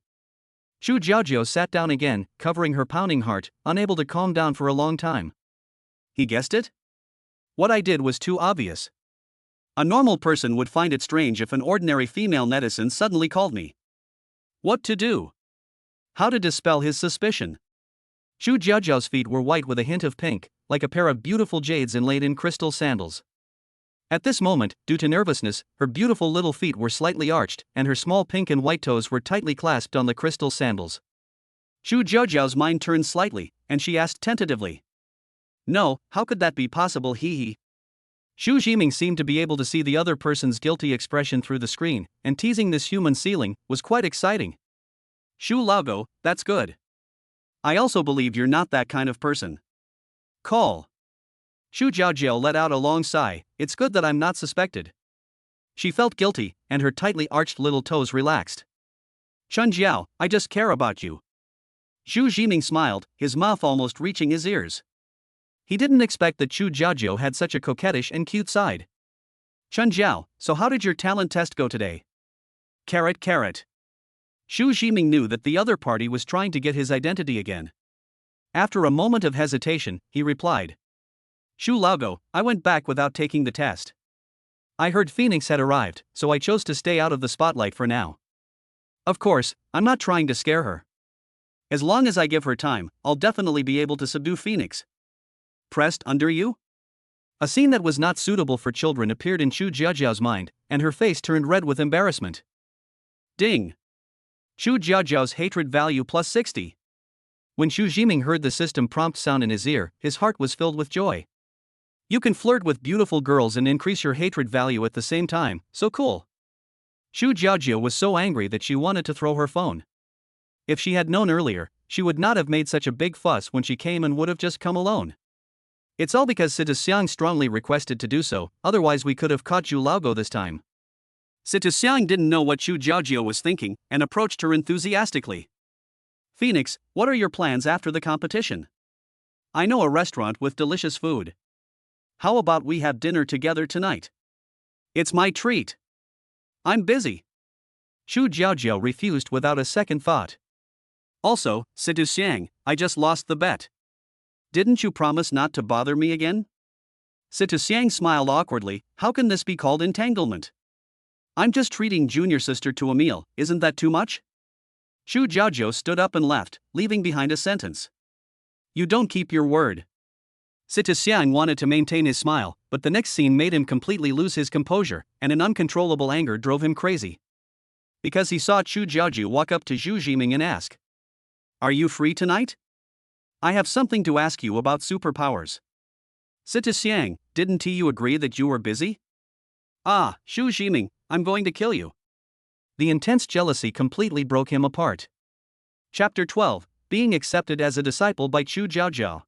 Zhu Jiajiao sat down again, covering her pounding heart, unable to calm down for a long time. He guessed it? What I did was too obvious. A normal person would find it strange if an ordinary female netizen suddenly called me. What to do? How to dispel his suspicion? Zhu Jiaojiao's feet were white with a hint of pink, like a pair of beautiful jades inlaid in crystal sandals. At this moment, due to nervousness, her beautiful little feet were slightly arched, and her small pink and white toes were tightly clasped on the crystal sandals. Zhu Jiaojiao's mind turned slightly, and she asked tentatively. No, how could that be possible? He. Xu Jiming seemed to be able to see the other person's guilty expression through the screen, and teasing this human ceiling was quite exciting. Xu Laogo, that's good. I also believe you're not that kind of person. Call. Xu Jiaojiao let out a long sigh. It's good that I'm not suspected. She felt guilty, and her tightly arched little toes relaxed. Chun Jiao, I just care about you. Xu Jiming smiled, his mouth almost reaching his ears. He didn't expect that Zhu Jiaojiao had such a coquettish and cute side. Chun Jiao, so how did your talent test go today? Carrot. Xu Jiming knew that the other party was trying to get his identity again. After a moment of hesitation, he replied. Xu Laogo, I went back without taking the test. I heard Phoenix had arrived, so I chose to stay out of the spotlight for now. Of course, I'm not trying to scare her. As long as I give her time, I'll definitely be able to subdue Phoenix. Pressed under you? A scene that was not suitable for children appeared in Zhu Jiaojiao's mind, and her face turned red with embarrassment. Ding! Zhu Jiaojiao's hatred value plus 60. When Xu Jiming heard the system prompt sound in his ear, his heart was filled with joy. You can flirt with beautiful girls and increase your hatred value at the same time, so cool. Zhu Jiaojia was so angry that she wanted to throw her phone. If she had known earlier, she would not have made such a big fuss when she came and would have just come alone. It's all because Sita Xiang strongly requested to do so, otherwise we could have caught Zhu Laogo this time. Sita Xiang didn't know what Zhu Jiaojia was thinking, and approached her enthusiastically. Phoenix, what are your plans after the competition? I know a restaurant with delicious food. How about we have dinner together tonight? It's my treat. I'm busy. Zhu Jiaojia refused without a second thought. Also, Sita Xiang, I just lost the bet. Didn't you promise not to bother me again? Sita Xiang smiled awkwardly. How can this be called entanglement? I'm just treating junior sister to a meal, isn't that too much? Zhu Jiaojia stood up and left, leaving behind a sentence. You don't keep your word. Sita Xiang wanted to maintain his smile, but the next scene made him completely lose his composure, and an uncontrollable anger drove him crazy. Because he saw Zhu Jiaojia walk up to Zhu Jiming and ask. Are you free tonight? I have something to ask you about superpowers. Sita Xiang, didn't you agree that you were busy? Ah, Zhu Jiming, I'm going to kill you. The intense jealousy completely broke him apart. Chapter 12, Being Accepted as a Disciple by Zhu Jiaojiao.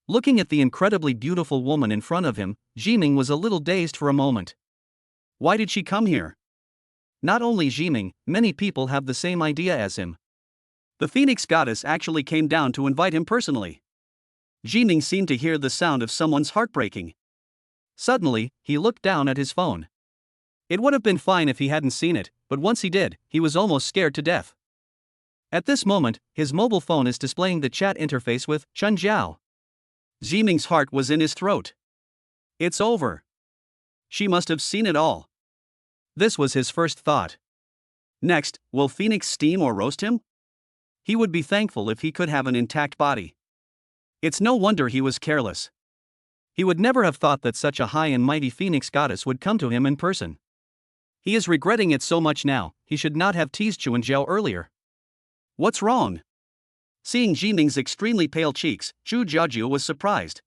Looking at the incredibly beautiful woman in front of him, Jiming was a little dazed for a moment. Why did she come here? Not only Jiming, many people have the same idea as him. The Phoenix goddess actually came down to invite him personally. Jiming seemed to hear the sound of someone's heart breaking. Suddenly, he looked down at his phone. It would have been fine if he hadn't seen it, but once he did, he was almost scared to death. At this moment, his mobile phone is displaying the chat interface with Chun Jiao. Jiming's heart was in his throat. It's over. She must have seen it all. This was his first thought. Next, will Phoenix steam or roast him? He would be thankful if he could have an intact body. It's no wonder he was careless. He would never have thought that such a high and mighty Phoenix goddess would come to him in person. He is regretting it so much now. He should not have teased Chuan Zhao earlier. What's wrong? Seeing Jiming's extremely pale cheeks, Zhu Jiaojia was surprised.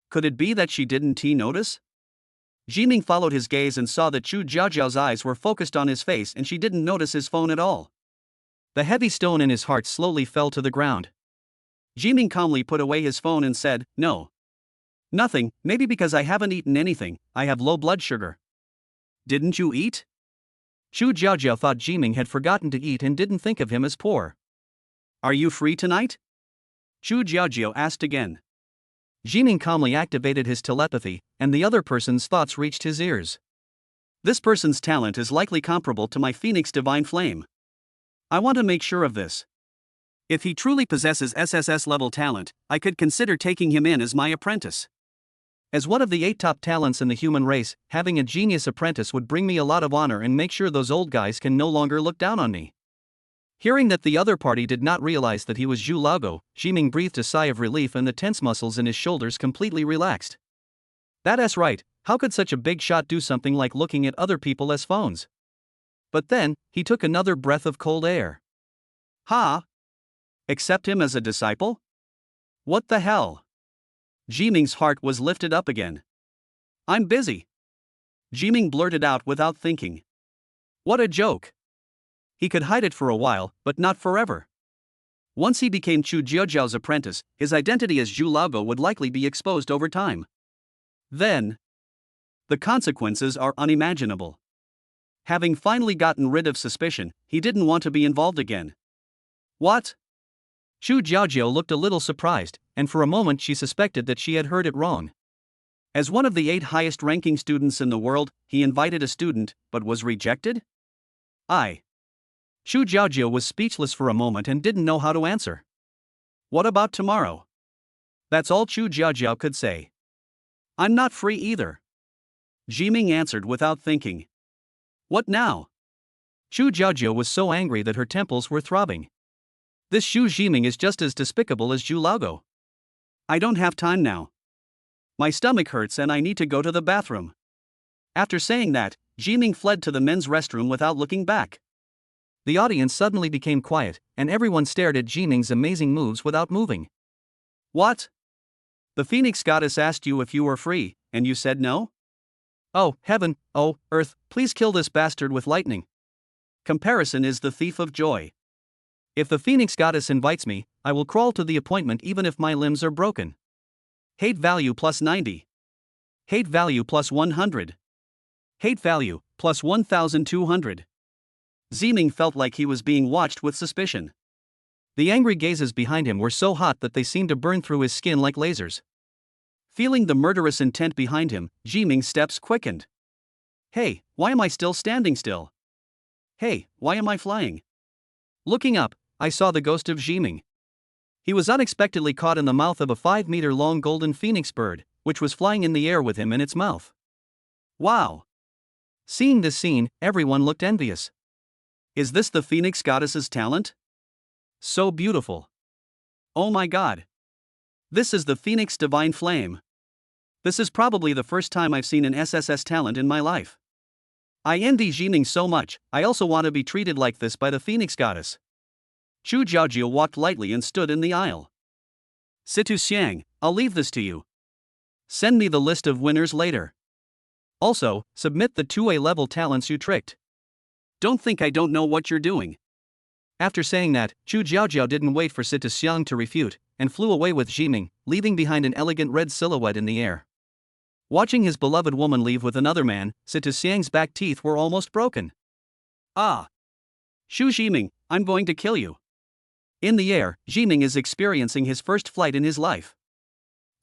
Could it be that she didn't notice? Jiming followed his gaze and saw that Zhu Jiaojiao's eyes were focused on his face and she didn't notice his phone at all. The heavy stone in his heart slowly fell to the ground. Jiming calmly put away his phone and said, No. Nothing, maybe because I haven't eaten anything, I have low blood sugar. Didn't you eat? Zhu Jiaojia thought Jiming had forgotten to eat and didn't think of him as poor. Are you free tonight? Zhu Jiaojia asked again. Jiming calmly activated his telepathy, and the other person's thoughts reached his ears. This person's talent is likely comparable to my Phoenix Divine Flame. I want to make sure of this. If he truly possesses SSS level talent, I could consider taking him in as my apprentice. As one of the 8 top talents in the human race, having a genius apprentice would bring me a lot of honor and make sure those old guys can no longer look down on me. Hearing that the other party did not realize that he was Zhu Laogo, Jiming breathed a sigh of relief and the tense muscles in his shoulders completely relaxed. That's right, how could such a big shot do something like looking at other people as phones? But then, he took another breath of cold air. Ha! Accept him as a disciple? What the hell? Jiming's heart was lifted up again. I'm busy. Jiming blurted out without thinking. What a joke. He could hide it for a while, but not forever. Once he became Chu Jiaojiao's apprentice, his identity as Zhu Laogo would likely be exposed over time. Then, the consequences are unimaginable. Having finally gotten rid of suspicion, he didn't want to be involved again. What? Chu Jiaojiao looked a little surprised, and for a moment she suspected that she had heard it wrong. As one of the 8 highest-ranking students in the world, he invited a student, but was rejected? Chu Jiaojiao was speechless for a moment and didn't know how to answer. What about tomorrow? That's all Chu Jiaojiao could say. I'm not free either. Jiming answered without thinking. What now? Chu Jiaojiao was so angry that her temples were throbbing. This Xu Jiming is just as despicable as Zhu Laogo. I don't have time now. My stomach hurts and I need to go to the bathroom. After saying that, Jiming fled to the men's restroom without looking back. The audience suddenly became quiet, and everyone stared at Jiming's amazing moves without moving. What? The Phoenix Goddess asked you if you were free, and you said no? Oh, heaven, oh, earth, please kill this bastard with lightning. Comparison is the thief of joy. If the Phoenix Goddess invites me, I will crawl to the appointment even if my limbs are broken. Hate value plus 90. Hate value plus 100. Hate value plus 1200. Jiming felt like he was being watched with suspicion. The angry gazes behind him were so hot that they seemed to burn through his skin like lasers. Feeling the murderous intent behind him, Jiming's steps quickened. Hey, why am I still standing still? Hey, why am I flying? Looking up, I saw the ghost of Jiming. He was unexpectedly caught in the mouth of a 5-meter-long golden phoenix bird, which was flying in the air with him in its mouth. Wow! Seeing this scene, everyone looked envious. Is this the Phoenix Goddess's talent? So beautiful. Oh my god. This is the Phoenix Divine Flame. This is probably the first time I've seen an SSS talent in my life. I envy Jiming so much, I also want to be treated like this by the Phoenix Goddess. Chu Jiaojiao walked lightly and stood in the aisle. Situ Xiang, I'll leave this to you. Send me the list of winners later. Also, submit the 2A level talents you tricked. Don't think I don't know what you're doing. After saying that, Chu Jiaojiao didn't wait for Situ Xiang to refute, and flew away with Jiming, leaving behind an elegant red silhouette in the air. Watching his beloved woman leave with another man, Situ Xiang's back teeth were almost broken. Ah! Xu Jiming, I'm going to kill you. In the air, Jiming is experiencing his first flight in his life.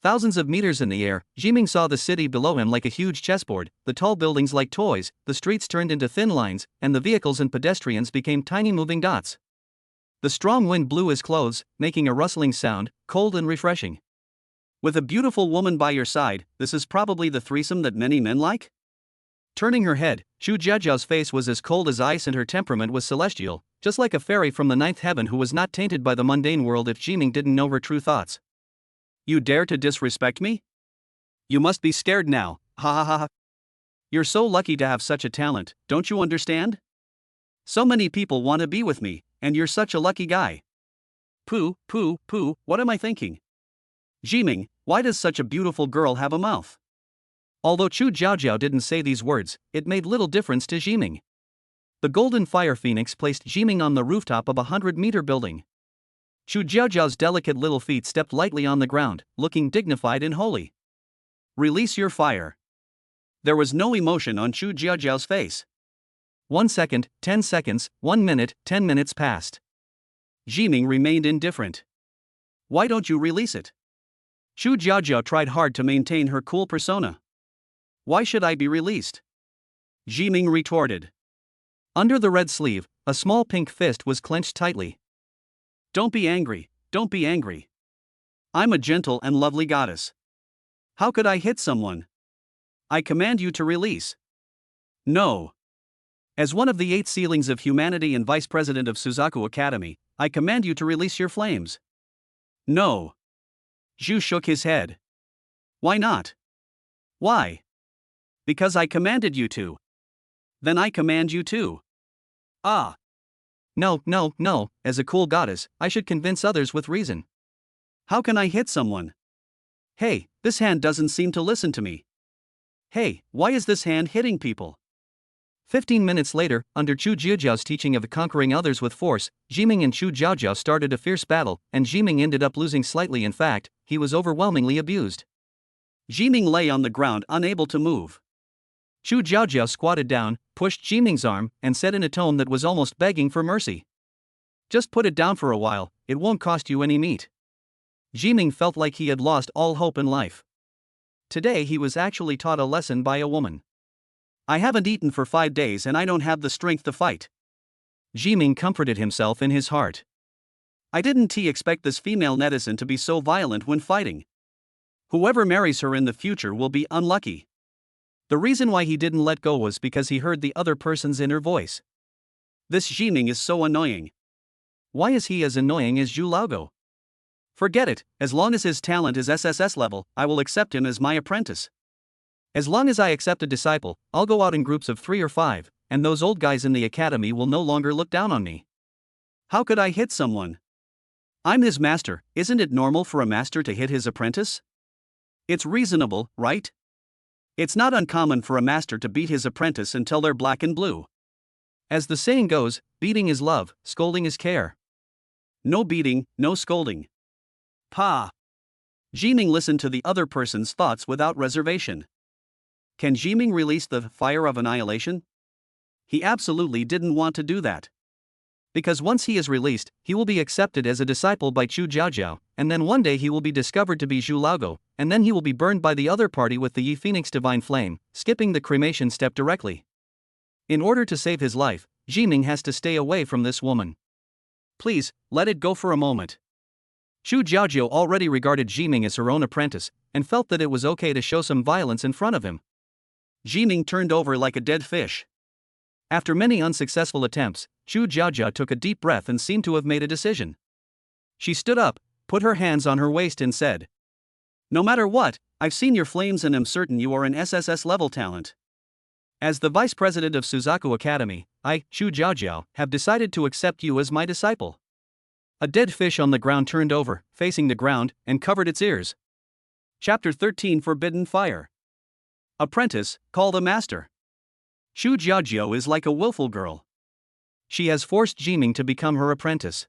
Thousands of meters in the air, Jiming saw the city below him like a huge chessboard, the tall buildings like toys, the streets turned into thin lines, and the vehicles and pedestrians became tiny moving dots. The strong wind blew his clothes, making a rustling sound, cold and refreshing. With a beautiful woman by your side, this is probably the threesome that many men like? Turning her head, Chu Jiaojiao's face was as cold as ice and her temperament was celestial, just like a fairy from the ninth heaven who was not tainted by the mundane world if Jiming didn't know her true thoughts. You dare to disrespect me? You must be scared now, ha ha ha ha. You're so lucky to have such a talent, don't you understand? So many people want to be with me, and you're such a lucky guy. Pooh, what am I thinking? Jiming, why does such a beautiful girl have a mouth? Although Chu Jiaojiao didn't say these words, it made little difference to Jiming. The golden fire phoenix placed Jiming on the rooftop of a 100-meter building. Chu Jiaojiao's delicate little feet stepped lightly on the ground, looking dignified and holy. Release your fire. There was no emotion on Chu Jiaojiao's face. 1 second, 10 seconds, 1 minute, 10 minutes passed. Jiming remained indifferent. Why don't you release it? Chu Jiaojiao tried hard to maintain her cool persona. Why should I be released? Jiming retorted. Under the red sleeve, a small pink fist was clenched tightly. Don't be angry, don't be angry. I'm a gentle and lovely goddess. How could I hit someone? I command you to release. No. As one of the 8 sealings of humanity and vice president of Suzaku Academy, I command you to release your flames. No. Zhu shook his head. Why not? Why? Because I commanded you to. Then I command you to. Ah. No, no, no, as a cool goddess, I should convince others with reason. How can I hit someone? Hey, this hand doesn't seem to listen to me. Hey, why is this hand hitting people? 15 minutes later, under Chu Jiajiao's teaching of conquering others with force, Jiming and Chu Jiajiao started a fierce battle, and Jiming ended up losing slightly. In fact, he was overwhelmingly abused. Jiming lay on the ground unable to move. Chu Jiajiao squatted down, pushed Jiming's arm, and said in a tone that was almost begging for mercy. Just put it down for a while, it won't cost you any meat. Jiming felt like he had lost all hope in life. Today he was actually taught a lesson by a woman. I haven't eaten for 5 days and I don't have the strength to fight. Jiming comforted himself in his heart. I didn't expect this female netizen to be so violent when fighting. Whoever marries her in the future will be unlucky. The reason why he didn't let go was because he heard the other person's inner voice. This Jiming is so annoying. Why is he as annoying as Zhu Laogo? Forget it, as long as his talent is SSS level, I will accept him as my apprentice. As long as I accept a disciple, I'll go out in groups of 3 or 5, and those old guys in the academy will no longer look down on me. How could I hit someone? I'm his master, isn't it normal for a master to hit his apprentice? It's reasonable, right? It's not uncommon for a master to beat his apprentice until they're black and blue. As the saying goes, beating is love, scolding is care. No beating, no scolding. Pa. Jiming listened to the other person's thoughts without reservation. Can Jiming release the fire of annihilation? He absolutely didn't want to do that. Because once he is released, he will be accepted as a disciple by Chu Jiajiao, and then one day he will be discovered to be Zhu Laogo, and then he will be burned by the other party with the Yi Phoenix Divine Flame, skipping the cremation step directly. In order to save his life, Jiming has to stay away from this woman. Please, let it go for a moment. Chu Jiajiao already regarded Jiming as her own apprentice, and felt that it was okay to show some violence in front of him. Jiming turned over like a dead fish. After many unsuccessful attempts, Chu Jiajiao took a deep breath and seemed to have made a decision. She stood up, put her hands on her waist and said, No matter what, I've seen your flames and am certain you are an SSS level talent. As the vice president of Suzaku Academy, I, Chu Jiajiao, have decided to accept you as my disciple. A dead fish on the ground turned over, facing the ground, and covered its ears. Chapter 13 Forbidden Fire. Apprentice, call the master. Chu Jiajiao is like a willful girl. She has forced Jiming to become her apprentice.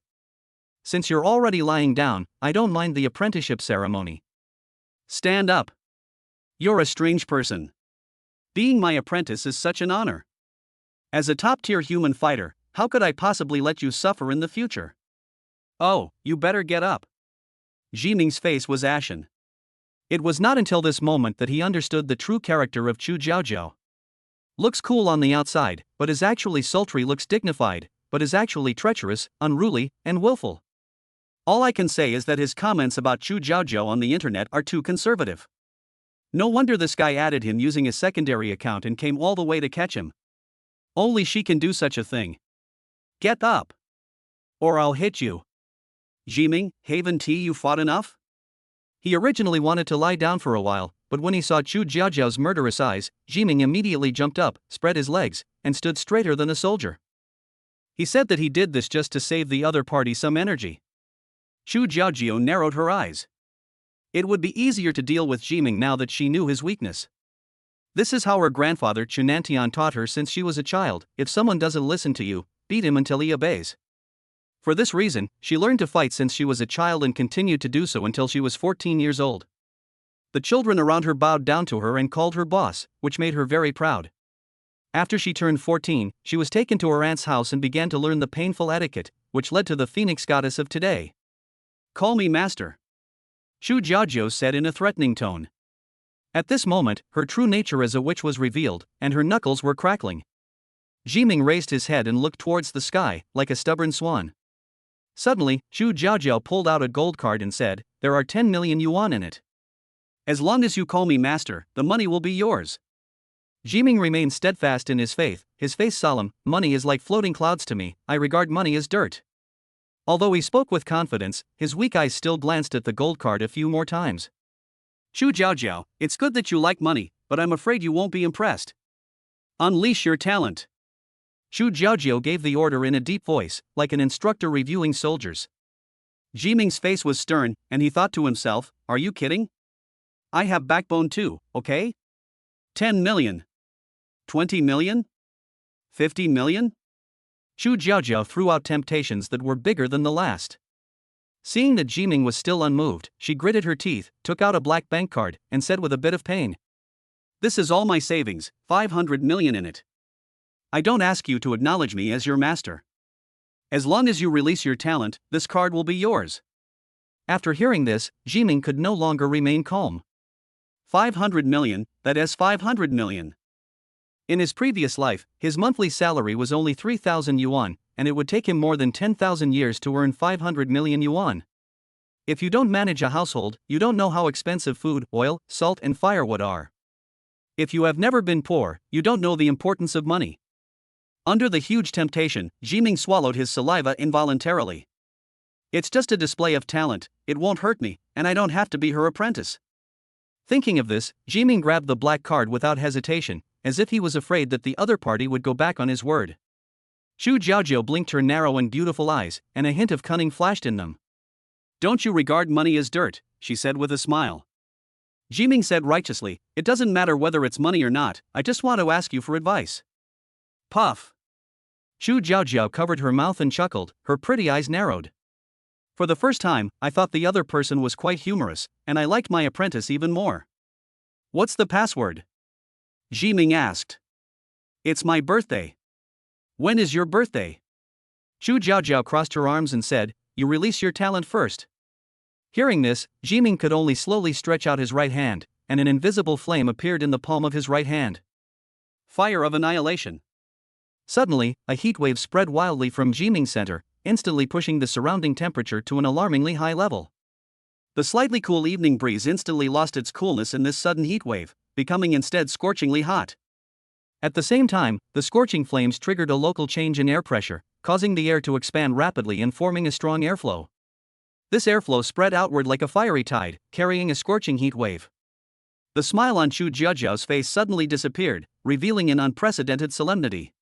Since you're already lying down, I don't mind the apprenticeship ceremony. Stand up. You're a strange person. Being my apprentice is such an honor. As a top-tier human fighter, how could I possibly let you suffer in the future? Oh, you better get up. Jiming's face was ashen. It was not until this moment that he understood the true character of Chu Jiajiao. Looks cool on the outside, but is actually sultry. Looks dignified, but is actually treacherous, unruly, and willful. All I can say is that his comments about Chu Jiajiao on the internet are too conservative. No wonder this guy added him using a secondary account and came all the way to catch him. Only she can do such a thing. Get up. Or I'll hit you. Jiming, Haven T, you fought enough? He originally wanted to lie down for a while, but when he saw Chu Jiajiao's murderous eyes, Jiming immediately jumped up, spread his legs, and stood straighter than a soldier. He said that he did this just to save the other party some energy. Chu Jiajiao narrowed her eyes. It would be easier to deal with Jiming now that she knew his weakness. This is how her grandfather Chunantian taught her since she was a child: if someone doesn't listen to you, beat him until he obeys. For this reason, she learned to fight since she was a child and continued to do so until she was 14 years old. The children around her bowed down to her and called her boss, which made her very proud. After she turned 14, she was taken to her aunt's house and began to learn the painful etiquette, which led to the Phoenix goddess of today. Call me master, Chu Jiajiao said in a threatening tone. At this moment, her true nature as a witch was revealed, and her knuckles were crackling. Jiming raised his head and looked towards the sky, like a stubborn swan. Suddenly, Chu Jiajiao pulled out a gold card and said, "There are 10 million yuan in it. As long as you call me master, the money will be yours. Jiming remained steadfast in his face solemn. Money is like floating clouds to me, I regard money as dirt. Although he spoke with confidence, his weak eyes still glanced at the gold card a few more times. Chu Jiaojiao, it's good that you like money, but I'm afraid you won't be impressed. Unleash your talent. Chu Jiaojiao gave the order in a deep voice, like an instructor reviewing soldiers. Jiming's face was stern, and he thought to himself, are you kidding? I have backbone too, okay? 10 million. 20 million? 50 million? Chu Jiaojiao threw out temptations that were bigger than the last. Seeing that Jiming was still unmoved, she gritted her teeth, took out a black bank card, and said with a bit of pain, this is all my savings, 500 million in it. I don't ask you to acknowledge me as your master. As long as you release your talent, this card will be yours. After hearing this, Jiming could no longer remain calm. 500 million, that is 500 million. In his previous life, his monthly salary was only 3,000 yuan, and it would take him more than 10,000 years to earn 500 million yuan. If you don't manage a household, you don't know how expensive food, oil, salt, and firewood are. If you have never been poor, you don't know the importance of money. Under the huge temptation, Jiming swallowed his saliva involuntarily. It's just a display of talent, it won't hurt me, and I don't have to be her apprentice. Thinking of this, Jiming grabbed the black card without hesitation, as if he was afraid that the other party would go back on his word. Chu Jiaojiao blinked her narrow and beautiful eyes, and a hint of cunning flashed in them. Don't you regard money as dirt, she said with a smile. Jiming said righteously, it doesn't matter whether it's money or not, I just want to ask you for advice. Puff. Chu Jiaojiao covered her mouth and chuckled, her pretty eyes narrowed. For the first time, I thought the other person was quite humorous, and I liked my apprentice even more. What's the password? Jiming asked. It's my birthday. When is your birthday? Chu Jiaojiao crossed her arms and said, you release your talent first. Hearing this, Jiming could only slowly stretch out his right hand, and an invisible flame appeared in the palm of his right hand. Fire of annihilation. Suddenly, a heat wave spread wildly from Jiming's center, instantly pushing the surrounding temperature to an alarmingly high level. The slightly cool evening breeze instantly lost its coolness in this sudden heat wave, becoming instead scorchingly hot. At the same time, the scorching flames triggered a local change in air pressure, causing the air to expand rapidly and forming a strong airflow. This airflow spread outward like a fiery tide, carrying a scorching heat wave. The smile on Chu Jiaojiao's face suddenly disappeared, revealing an unprecedented solemnity.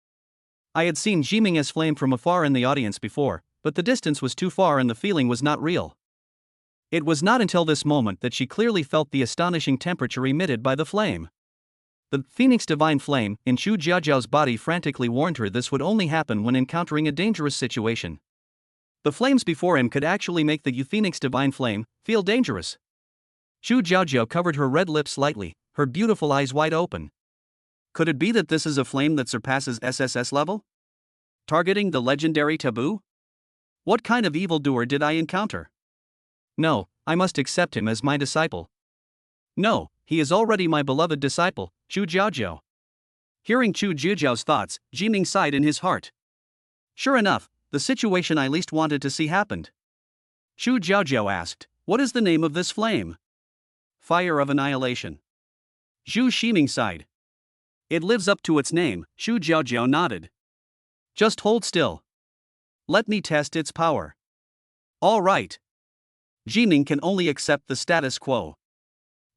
I had seen Jiming as flame from afar in the audience before, but the distance was too far and the feeling was not real. It was not until this moment that she clearly felt the astonishing temperature emitted by the flame. The Phoenix Divine Flame in Chu Jiaojiao's body frantically warned her this would only happen when encountering a dangerous situation. The flames before him could actually make the Phoenix Divine Flame feel dangerous. Chu Jiaojiao covered her red lips slightly, her beautiful eyes wide open. Could it be that this is a flame that surpasses SSS level? Targeting the legendary taboo? What kind of evildoer did I encounter? No, I must accept him as my disciple. No, he is already my beloved disciple, Chu Jiaojiao. Hearing Chu Jiaojiao's thoughts, Jiming sighed in his heart. Sure enough, the situation I least wanted to see happened. Chu Jiaojiao asked, what is the name of this flame? Fire of annihilation. Zhu Ximing sighed. It lives up to its name, Chu Jiaojiao nodded. Just hold still. Let me test its power. All right. Jiming can only accept the status quo.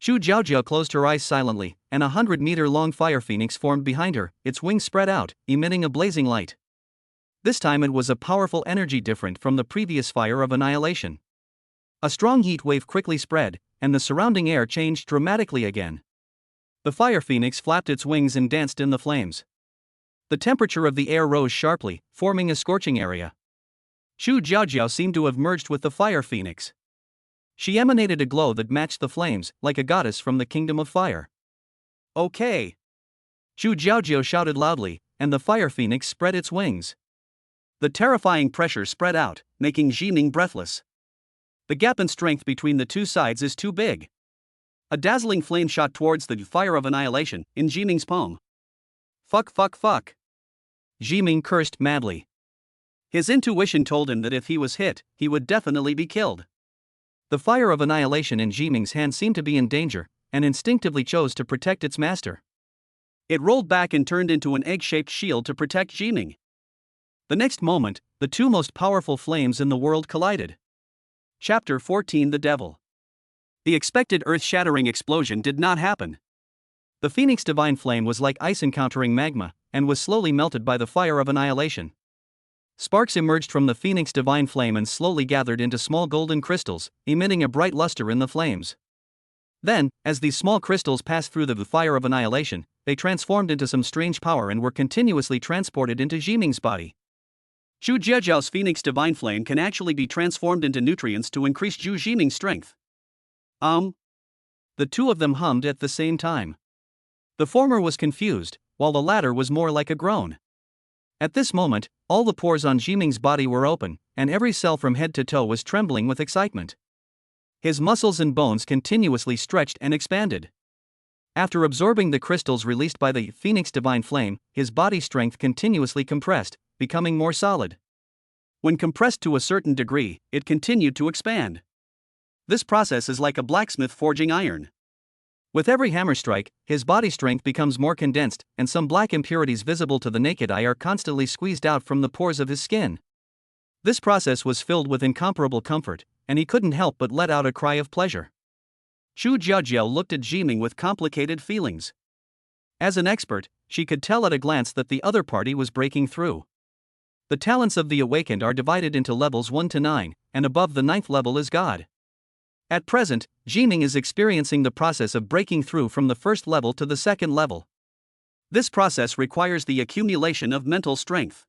Chu Jiaojiao closed her eyes silently, and a 100-meter-long fire phoenix formed behind her, its wings spread out, emitting a blazing light. This time it was a powerful energy different from the previous fire of annihilation. A strong heat wave quickly spread, and the surrounding air changed dramatically again. The fire phoenix flapped its wings and danced in the flames. The temperature of the air rose sharply, forming a scorching area. Chu Jiaojiao seemed to have merged with the fire phoenix. She emanated a glow that matched the flames, like a goddess from the kingdom of fire. Okay. Chu Jiaojiao shouted loudly, and the fire phoenix spread its wings. The terrifying pressure spread out, making Jiming breathless. The gap in strength between the two sides is too big. A dazzling flame shot towards the fire of annihilation in Jiming's palm. Fuck. Jiming cursed madly. His intuition told him that if he was hit, he would definitely be killed. The fire of annihilation in Jiming's hand seemed to be in danger, and instinctively chose to protect its master. It rolled back and turned into an egg-shaped shield to protect Jiming. The next moment, the two most powerful flames in the world collided. Chapter 14: The Devil. The expected earth-shattering explosion did not happen. The Phoenix Divine Flame was like ice encountering magma, and was slowly melted by the fire of annihilation. Sparks emerged from the Phoenix Divine Flame and slowly gathered into small golden crystals, emitting a bright luster in the flames. Then, as these small crystals passed through the fire of annihilation, they transformed into some strange power and were continuously transported into Jiming's body. Zhu Zhejiao's Phoenix Divine Flame can actually be transformed into nutrients to increase Zhu Jiming's strength. The two of them hummed at the same time. The former was confused, while the latter was more like a groan. At this moment, all the pores on Jiming's body were open, and every cell from head to toe was trembling with excitement. His muscles and bones continuously stretched and expanded. After absorbing the crystals released by the Phoenix Divine Flame, his body strength continuously compressed, becoming more solid. When compressed to a certain degree, it continued to expand. This process is like a blacksmith forging iron. With every hammer strike, his body strength becomes more condensed, and some black impurities visible to the naked eye are constantly squeezed out from the pores of his skin. This process was filled with incomparable comfort, and he couldn't help but let out a cry of pleasure. Zhu Zhejiao looked at Jiming with complicated feelings. As an expert, she could tell at a glance that the other party was breaking through. The talents of the awakened are divided into levels 1 to 9, and above the 9th level is God. At present, Jiming is experiencing the process of breaking through from the first level to the second level. This process requires the accumulation of mental strength.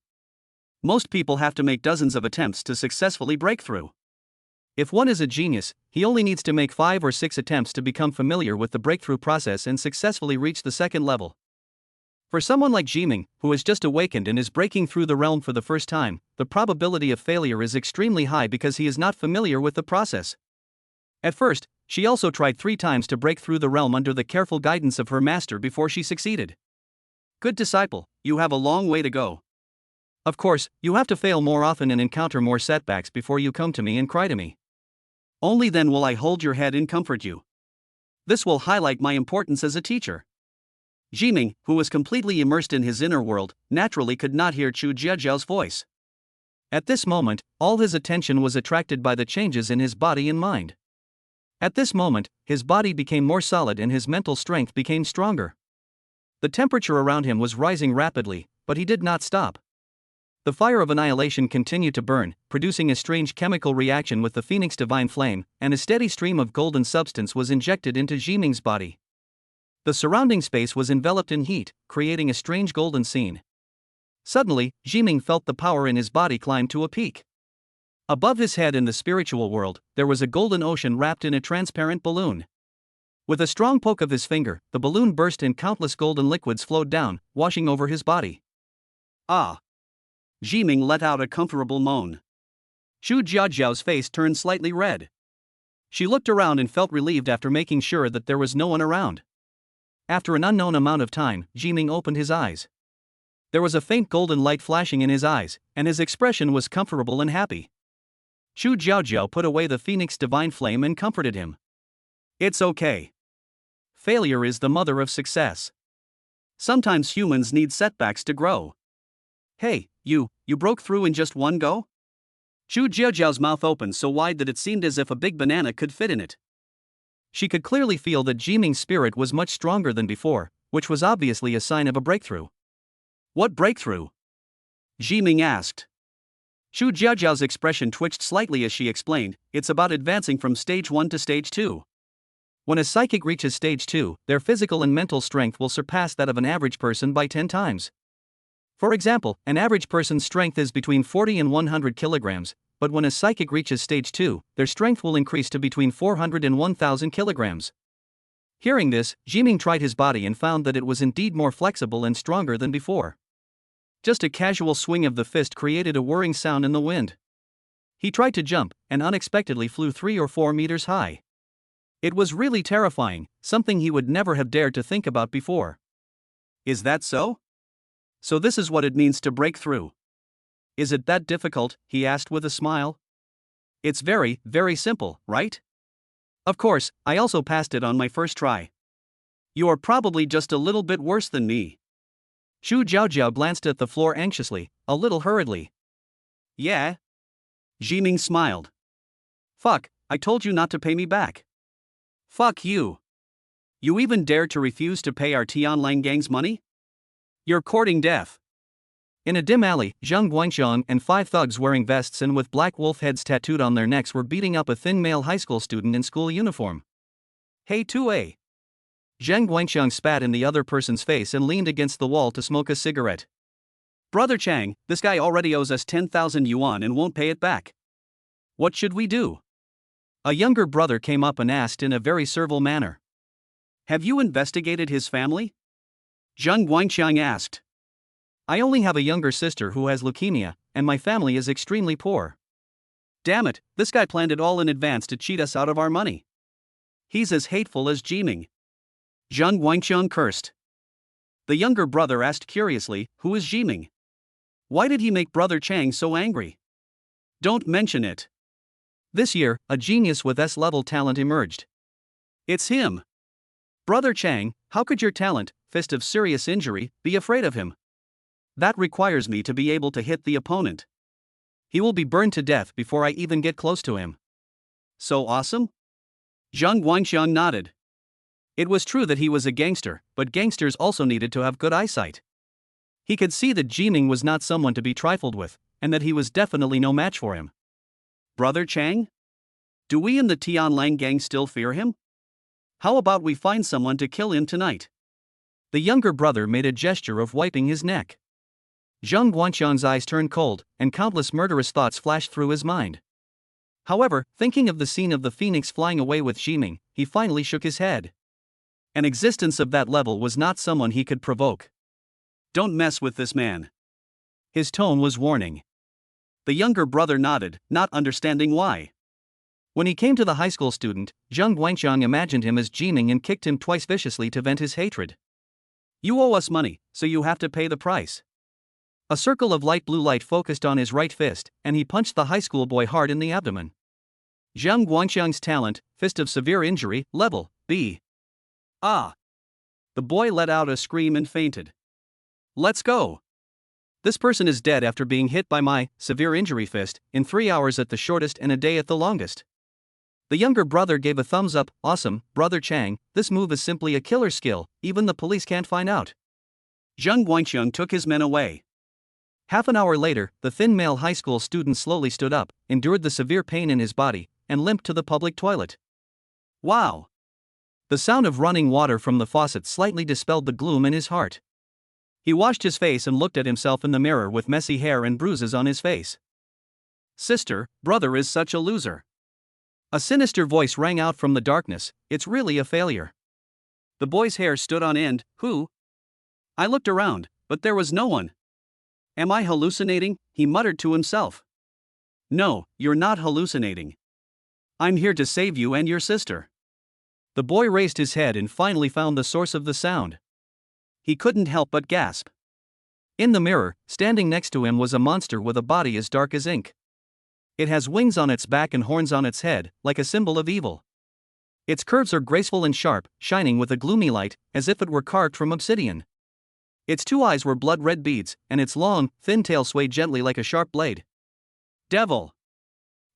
Most people have to make dozens of attempts to successfully break through. If one is a genius, he only needs to make 5 or 6 attempts to become familiar with the breakthrough process and successfully reach the second level. For someone like Jiming, who has just awakened and is breaking through the realm for the first time, the probability of failure is extremely high because he is not familiar with the process. At first, she also tried 3 times to break through the realm under the careful guidance of her master before she succeeded. Good disciple, you have a long way to go. Of course, you have to fail more often and encounter more setbacks before you come to me and cry to me. Only then will I hold your head and comfort you. This will highlight my importance as a teacher. Jiming, who was completely immersed in his inner world, naturally could not hear Zhu Zhejiao's voice. At this moment, all his attention was attracted by the changes in his body and mind. At this moment, his body became more solid and his mental strength became stronger. The temperature around him was rising rapidly, but he did not stop. The fire of annihilation continued to burn, producing a strange chemical reaction with the Phoenix Divine Flame, and a steady stream of golden substance was injected into Jiming's body. The surrounding space was enveloped in heat, creating a strange golden scene. Suddenly, Jiming felt the power in his body climb to a peak. Above his head in the spiritual world, there was a golden ocean wrapped in a transparent balloon. With a strong poke of his finger, the balloon burst and countless golden liquids flowed down, washing over his body. Ah! Jiming let out a comfortable moan. Zhu Zhejiao's face turned slightly red. She looked around and felt relieved after making sure that there was no one around. After an unknown amount of time, Jiming opened his eyes. There was a faint golden light flashing in his eyes, and his expression was comfortable and happy. Zhu Zhejiao put away the Phoenix Divine Flame and comforted him. It's okay. Failure is the mother of success. Sometimes humans need setbacks to grow. Hey, you broke through in just one go? Zhu Zhejiao's mouth opened so wide that it seemed as if a big banana could fit in it. She could clearly feel that Jiming's spirit was much stronger than before, which was obviously a sign of a breakthrough. What breakthrough? Jiming asked. Zhu Zhejiao's expression twitched slightly as she explained, it's about advancing from stage 1 to stage 2. When a psychic reaches stage 2, their physical and mental strength will surpass that of an average person by 10 times. For example, an average person's strength is between 40 and 100 kilograms, but when a psychic reaches stage 2, their strength will increase to between 400 and 1000 kilograms. Hearing this, Jiming tried his body and found that it was indeed more flexible and stronger than before. Just a casual swing of the fist created a whirring sound in the wind. He tried to jump, and unexpectedly flew 3 or 4 meters high. It was really terrifying, something he would never have dared to think about before. Is that so? So this is what it means to break through. Is it that difficult? He asked with a smile. It's very, very simple, right? Of course, I also passed it on my first try. You are probably just a little bit worse than me. Xu Jiaojiao glanced at the floor anxiously, a little hurriedly. Yeah? Jiming smiled. Fuck, I told you not to pay me back. Fuck you. You even dare to refuse to pay our Tianlang gang's money? You're courting death. In a dim alley, Zhang Guangxiang and 5 thugs wearing vests and with black wolf heads tattooed on their necks were beating up a thin male high school student in school uniform. Hey 2A. Zhang Guangxiang spat in the other person's face and leaned against the wall to smoke a cigarette. Brother Chang, this guy already owes us 10,000 yuan and won't pay it back. What should we do? A younger brother came up and asked in a very servile manner. Have you investigated his family? Zhang Guangxiang asked. I only have a younger sister who has leukemia, and my family is extremely poor. Damn it, this guy planned it all in advance to cheat us out of our money. He's as hateful as Jiming. Zhang Guangxiang cursed. The younger brother asked curiously, who is Jiming? Why did he make Brother Chang so angry? Don't mention it. This year, a genius with S-level talent emerged. It's him. Brother Chang, how could your talent, fist of serious injury, be afraid of him? That requires me to be able to hit the opponent. He will be burned to death before I even get close to him. So awesome? Zhang Guangxiang nodded. It was true that he was a gangster, but gangsters also needed to have good eyesight. He could see that Jiming was not someone to be trifled with, and that he was definitely no match for him. Brother Chang? Do we in the Tianlang gang still fear him? How about we find someone to kill him tonight? The younger brother made a gesture of wiping his neck. Zhang Guangxiang's eyes turned cold, and countless murderous thoughts flashed through his mind. However, thinking of the scene of the phoenix flying away with Jiming, he finally shook his head. An existence of that level was not someone he could provoke. Don't mess with this man. His tone was warning. The younger brother nodded, not understanding why. When he came to the high school student, Zhang Guangxiang imagined him as Jiming and kicked him twice viciously to vent his hatred. You owe us money, so you have to pay the price. A circle of light blue light focused on his right fist, and he punched the high school boy hard in the abdomen. Zhang Guangxiang's talent, fist of severe injury, level B. Ah! The boy let out a scream and fainted. Let's go! This person is dead after being hit by my severe injury fist in 3 hours at the shortest and a day at the longest. The younger brother gave a thumbs up. Awesome, Brother Chang, this move is simply a killer skill, even the police can't find out. Zhang Guangxiang took his men away. Half an hour later, the thin male high school student slowly stood up, endured the severe pain in his body, and limped to the public toilet. Wow! The sound of running water from the faucet slightly dispelled the gloom in his heart. He washed his face and looked at himself in the mirror with messy hair and bruises on his face. Sister, brother is such a loser. A sinister voice rang out from the darkness, it's really a failure. The boy's hair stood on end. Who? I looked around, but there was no one. Am I hallucinating? He muttered to himself. No, you're not hallucinating. I'm here to save you and your sister. The boy raised his head and finally found the source of the sound. He couldn't help but gasp. In the mirror, standing next to him was a monster with a body as dark as ink. It has wings on its back and horns on its head, like a symbol of evil. Its curves are graceful and sharp, shining with a gloomy light, as if it were carved from obsidian. Its 2 eyes were blood-red beads, and its long, thin tail swayed gently like a sharp blade. Devil.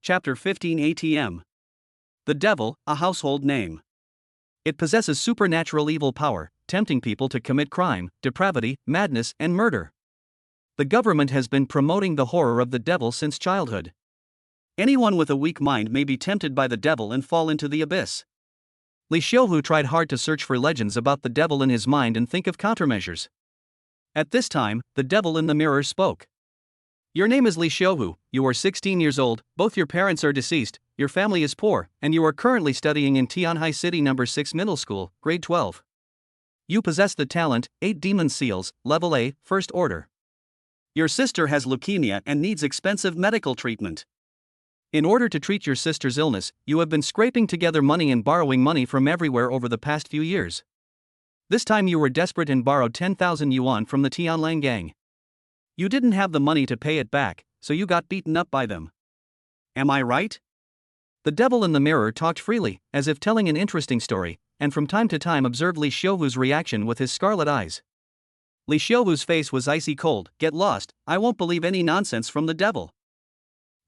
Chapter 15 ATM. The Devil, a household name. It possesses supernatural evil power, tempting people to commit crime, depravity, madness, and murder. The government has been promoting the horror of the devil since childhood. Anyone with a weak mind may be tempted by the devil and fall into the abyss. Li Xiuhu tried hard to search for legends about the devil in his mind and think of countermeasures. At this time, the devil in the mirror spoke. Your name is Li Xiuhu, you are 16 years old, both your parents are deceased, your family is poor, and you are currently studying in Tianhai City No. 6 Middle School, grade 12. You possess the talent, 8 Demon Seals, level A, first order. Your sister has leukemia and needs expensive medical treatment. In order to treat your sister's illness, you have been scraping together money and borrowing money from everywhere over the past few years. This time you were desperate and borrowed 10,000 yuan from the Tianlang gang. You didn't have the money to pay it back, so you got beaten up by them. Am I right? The devil in the mirror talked freely, as if telling an interesting story, and from time to time observed Li Xiaohu's reaction with his scarlet eyes. Li Xiaohu's face was icy cold. Get lost, I won't believe any nonsense from the devil.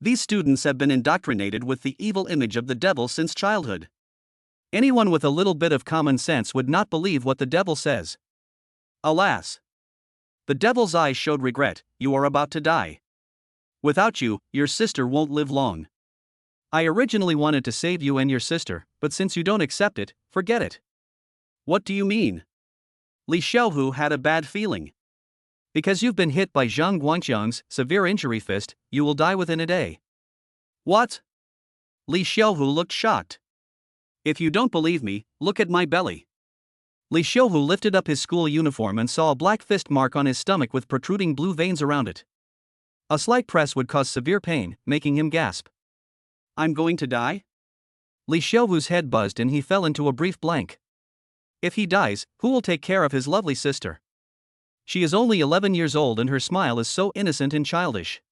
These students have been indoctrinated with the evil image of the devil since childhood. Anyone with a little bit of common sense would not believe what the devil says. Alas! The devil's eyes showed regret. You are about to die. Without you, your sister won't live long. I originally wanted to save you and your sister, but since you don't accept it, forget it. What do you mean? Li Xiaohu had a bad feeling. Because you've been hit by Zhang Guangqiang's severe injury fist, you will die within a day. What? Li Xiaohu looked shocked. If you don't believe me, look at my belly. Li Xiaohu lifted up his school uniform and saw a black fist mark on his stomach with protruding blue veins around it. A slight press would cause severe pain, making him gasp. I'm going to die? Li Xiaohu's head buzzed and he fell into a brief blank. If he dies, who will take care of his lovely sister? She is only 11 years old and her smile is so innocent and childish.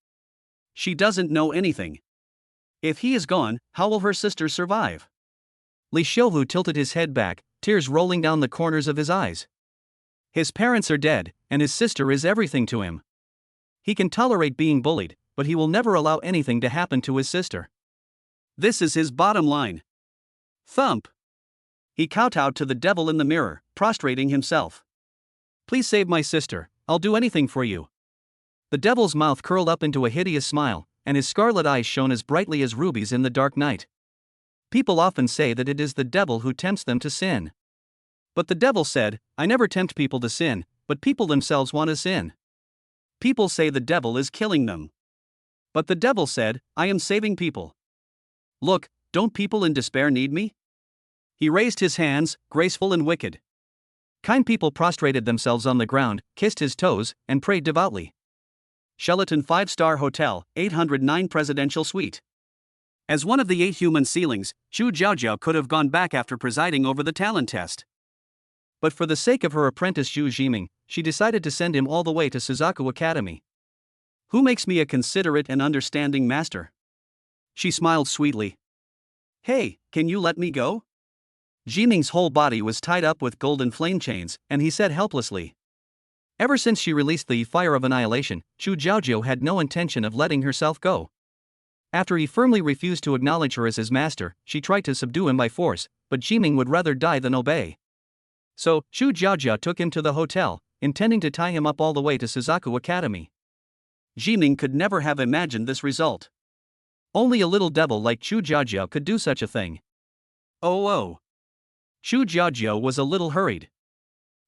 She doesn't know anything. If he is gone, how will her sister survive? Li Xiaohu tilted his head back, tears rolling down the corners of his eyes. His parents are dead, and his sister is everything to him. He can tolerate being bullied, but he will never allow anything to happen to his sister. This is his bottom line. Thump! He kowtowed to the devil in the mirror, prostrating himself. Please save my sister, I'll do anything for you. The devil's mouth curled up into a hideous smile, and his scarlet eyes shone as brightly as rubies in the dark night. People often say that it is the devil who tempts them to sin. But the devil said, I never tempt people to sin, but people themselves want to sin. People say the devil is killing them. But the devil said, I am saving people. Look, don't people in despair need me? He raised his hands, graceful and wicked. Kind people prostrated themselves on the ground, kissed his toes, and prayed devoutly. Sheraton 5-star Hotel, 809 Presidential Suite. As one of the 8 human sealings, Zhu Jiaojiao could have gone back after presiding over the talent test. But for the sake of her apprentice Zhu Jiming, she decided to send him all the way to Suzaku Academy. Who makes me a considerate and understanding master? She smiled sweetly. Hey, can you let me go? Jiming's whole body was tied up with golden flame chains, and he said helplessly. Ever since she released the fire of annihilation, Zhu Jiaojiao had no intention of letting herself go. After he firmly refused to acknowledge her as his master, she tried to subdue him by force, but Jiming would rather die than obey. So, Zhu Jiaojiao took him to the hotel, intending to tie him up all the way to Suzaku Academy. Jiming could never have imagined this result. Only a little devil like Zhu Jiaojiao could do such a thing. Oh. Zhu Jiaojiao was a little hurried.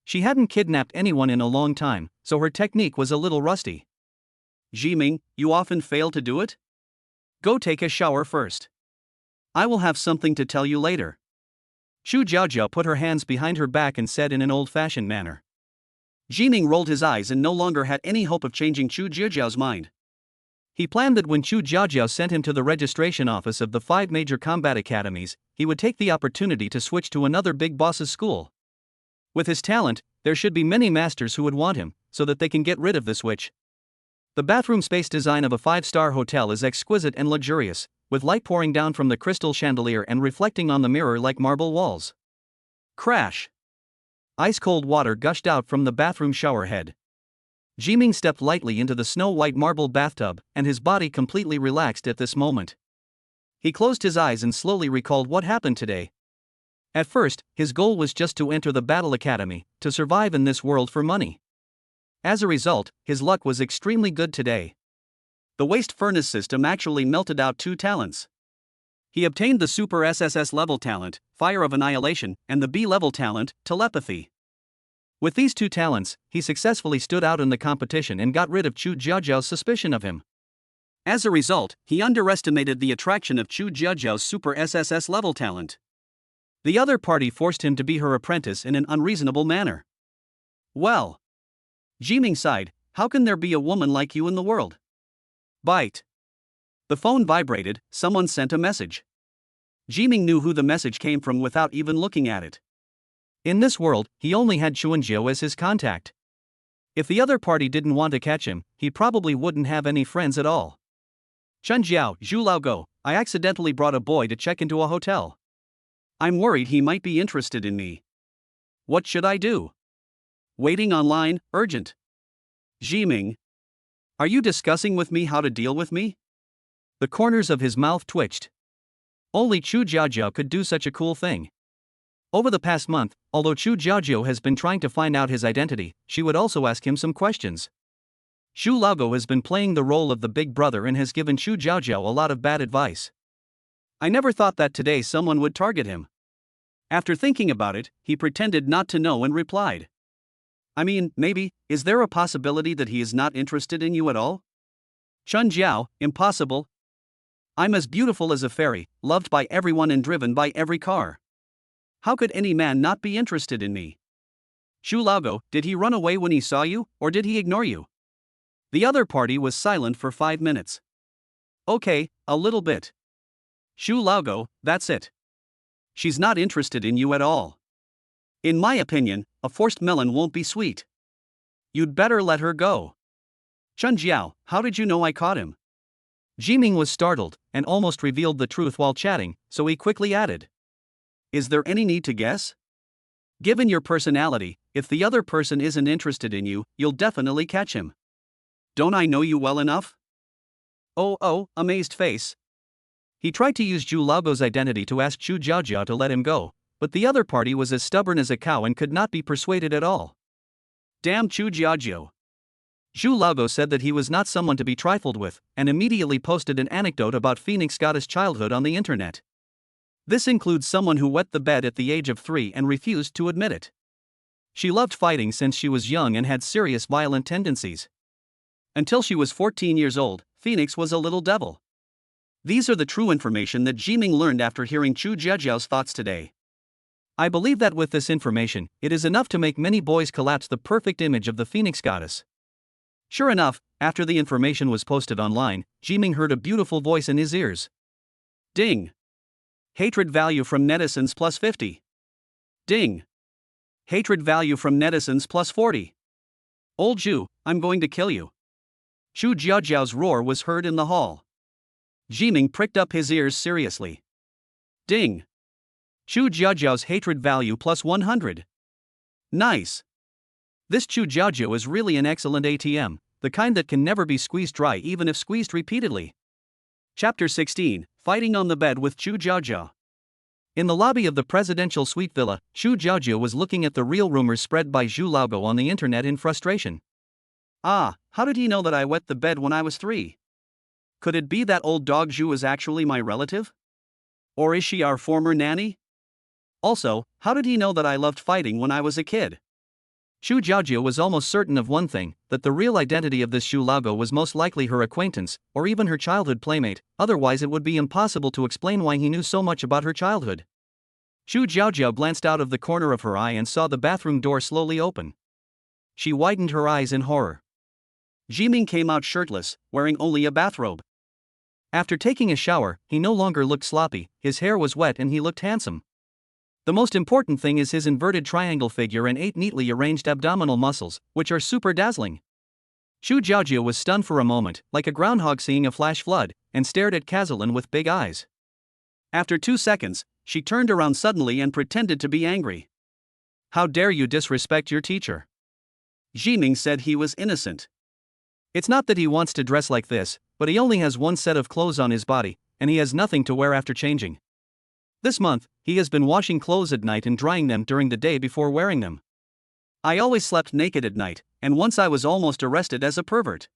She hadn't kidnapped anyone in a long time, so her technique was a little rusty. Jiming, you often fail to do it? Go take a shower first. I will have something to tell you later. Zhu Jiaojiao put her hands behind her back and said in an old-fashioned manner. Jiming rolled his eyes and no longer had any hope of changing Zhu Jiaojiao's mind. He planned that when Zhu Jiaojiao sent him to the registration office of the 5 major combat academies, he would take the opportunity to switch to another big boss's school. With his talent, there should be many masters who would want him, so that they can get rid of the switch. The bathroom space design of a 5-star hotel is exquisite and luxurious, with light pouring down from the crystal chandelier and reflecting on the mirror like marble walls. Crash! Ice-cold water gushed out from the bathroom shower head. Jiming stepped lightly into the snow-white marble bathtub, and his body completely relaxed at this moment. He closed his eyes and slowly recalled what happened today. At first, his goal was just to enter the battle academy, to survive in this world for money. As a result, his luck was extremely good today. The waste furnace system actually melted out 2 talents. He obtained the Super SSS level talent, Fire of Annihilation, and the B level talent, Telepathy. With these 2 talents, he successfully stood out in the competition and got rid of Zhu Jiaojiao's suspicion of him. As a result, he underestimated the attraction of Zhu Jiaojiao's Super SSS level talent. The other party forced him to be her apprentice in an unreasonable manner. Well, Jiming sighed, how can there be a woman like you in the world? Bite. The phone vibrated, someone sent a message. Jiming knew who the message came from without even looking at it. In this world, he only had Chuanjiao as his contact. If the other party didn't want to catch him, he probably wouldn't have any friends at all. Chunjiao, Zhu Laogo, I accidentally brought a boy to check into a hotel. I'm worried he might be interested in me. What should I do? Waiting online, urgent. Jiming. Are you discussing with me how to deal with me? The corners of his mouth twitched. Only Chu Jiajiao could do such a cool thing. Over the past month, although Chu Jiajiao has been trying to find out his identity, she would also ask him some questions. Xu Laogo has been playing the role of the big brother and has given Chu Jiajiao a lot of bad advice. I never thought that today someone would target him. After thinking about it, he pretended not to know and replied. I mean, maybe, is there a possibility that he is not interested in you at all? Chun Jiao, impossible. I'm as beautiful as a fairy, loved by everyone and driven by every car. How could any man not be interested in me? Xu Laogo, did he run away when he saw you, or did he ignore you? The other party was silent for 5 minutes. Okay, a little bit. Xu Laogo, that's it. She's not interested in you at all. In my opinion, a forced melon won't be sweet. You'd better let her go. Chun Jiao, how did you know I caught him? Jiming was startled, and almost revealed the truth while chatting, so he quickly added. Is there any need to guess? Given your personality, if the other person isn't interested in you, you'll definitely catch him. Don't I know you well enough? Oh, amazed face. He tried to use Xu Laogo's identity to ask Chu Jiajiao to let him go, but the other party was as stubborn as a cow and could not be persuaded at all. Damn Chu Jiajiao. Xu Laogo said that he was not someone to be trifled with, and immediately posted an anecdote about Phoenix Goddess' childhood on the internet. This includes someone who wet the bed at the age of 3 and refused to admit it. She loved fighting since she was young and had serious violent tendencies. Until she was 14 years old, Phoenix was a little devil. These are the true information that Jiming learned after hearing Chu Jiajiao's thoughts today. I believe that with this information, it is enough to make many boys collapse the perfect image of the Phoenix Goddess. Sure enough, after the information was posted online, Jiming heard a beautiful voice in his ears. Ding. Hatred value from netizens plus 50. Ding. Hatred value from netizens plus 40. Old Zhu, I'm going to kill you. Chu Jiajiao's roar was heard in the hall. Jiming pricked up his ears seriously. Ding. Chu Jiajiao's hatred value plus 100. Nice. This Chu Jiajiao is really an excellent ATM, the kind that can never be squeezed dry even if squeezed repeatedly. Chapter 16, Fighting on the Bed with Chu Jiajiao. In the lobby of the presidential suite villa, Chu Jiajiao was looking at the real rumors spread by Xu Laogo on the internet in frustration. Ah, how did he know that I wet the bed when I was 3? Could it be that old dog Zhu is actually my relative? Or is she our former nanny? Also, how did he know that I loved fighting when I was a kid? Chu Jiajiao was almost certain of one thing, that the real identity of this Xu Laogo was most likely her acquaintance, or even her childhood playmate, otherwise it would be impossible to explain why he knew so much about her childhood. Chu Jiajiao glanced out of the corner of her eye and saw the bathroom door slowly open. She widened her eyes in horror. Jiming came out shirtless, wearing only a bathrobe. After taking a shower, he no longer looked sloppy, his hair was wet and he looked handsome. The most important thing is his inverted triangle figure and 8 neatly arranged abdominal muscles, which are super dazzling. Chu Jiajiao was stunned for a moment, like a groundhog seeing a flash flood, and stared at Kazalin with big eyes. After 2 seconds, she turned around suddenly and pretended to be angry. How dare you disrespect your teacher? Jiming said he was innocent. It's not that he wants to dress like this, but he only has one set of clothes on his body, and he has nothing to wear after changing. This month, he has been washing clothes at night and drying them during the day before wearing them. I always slept naked at night, and once I was almost arrested as a pervert.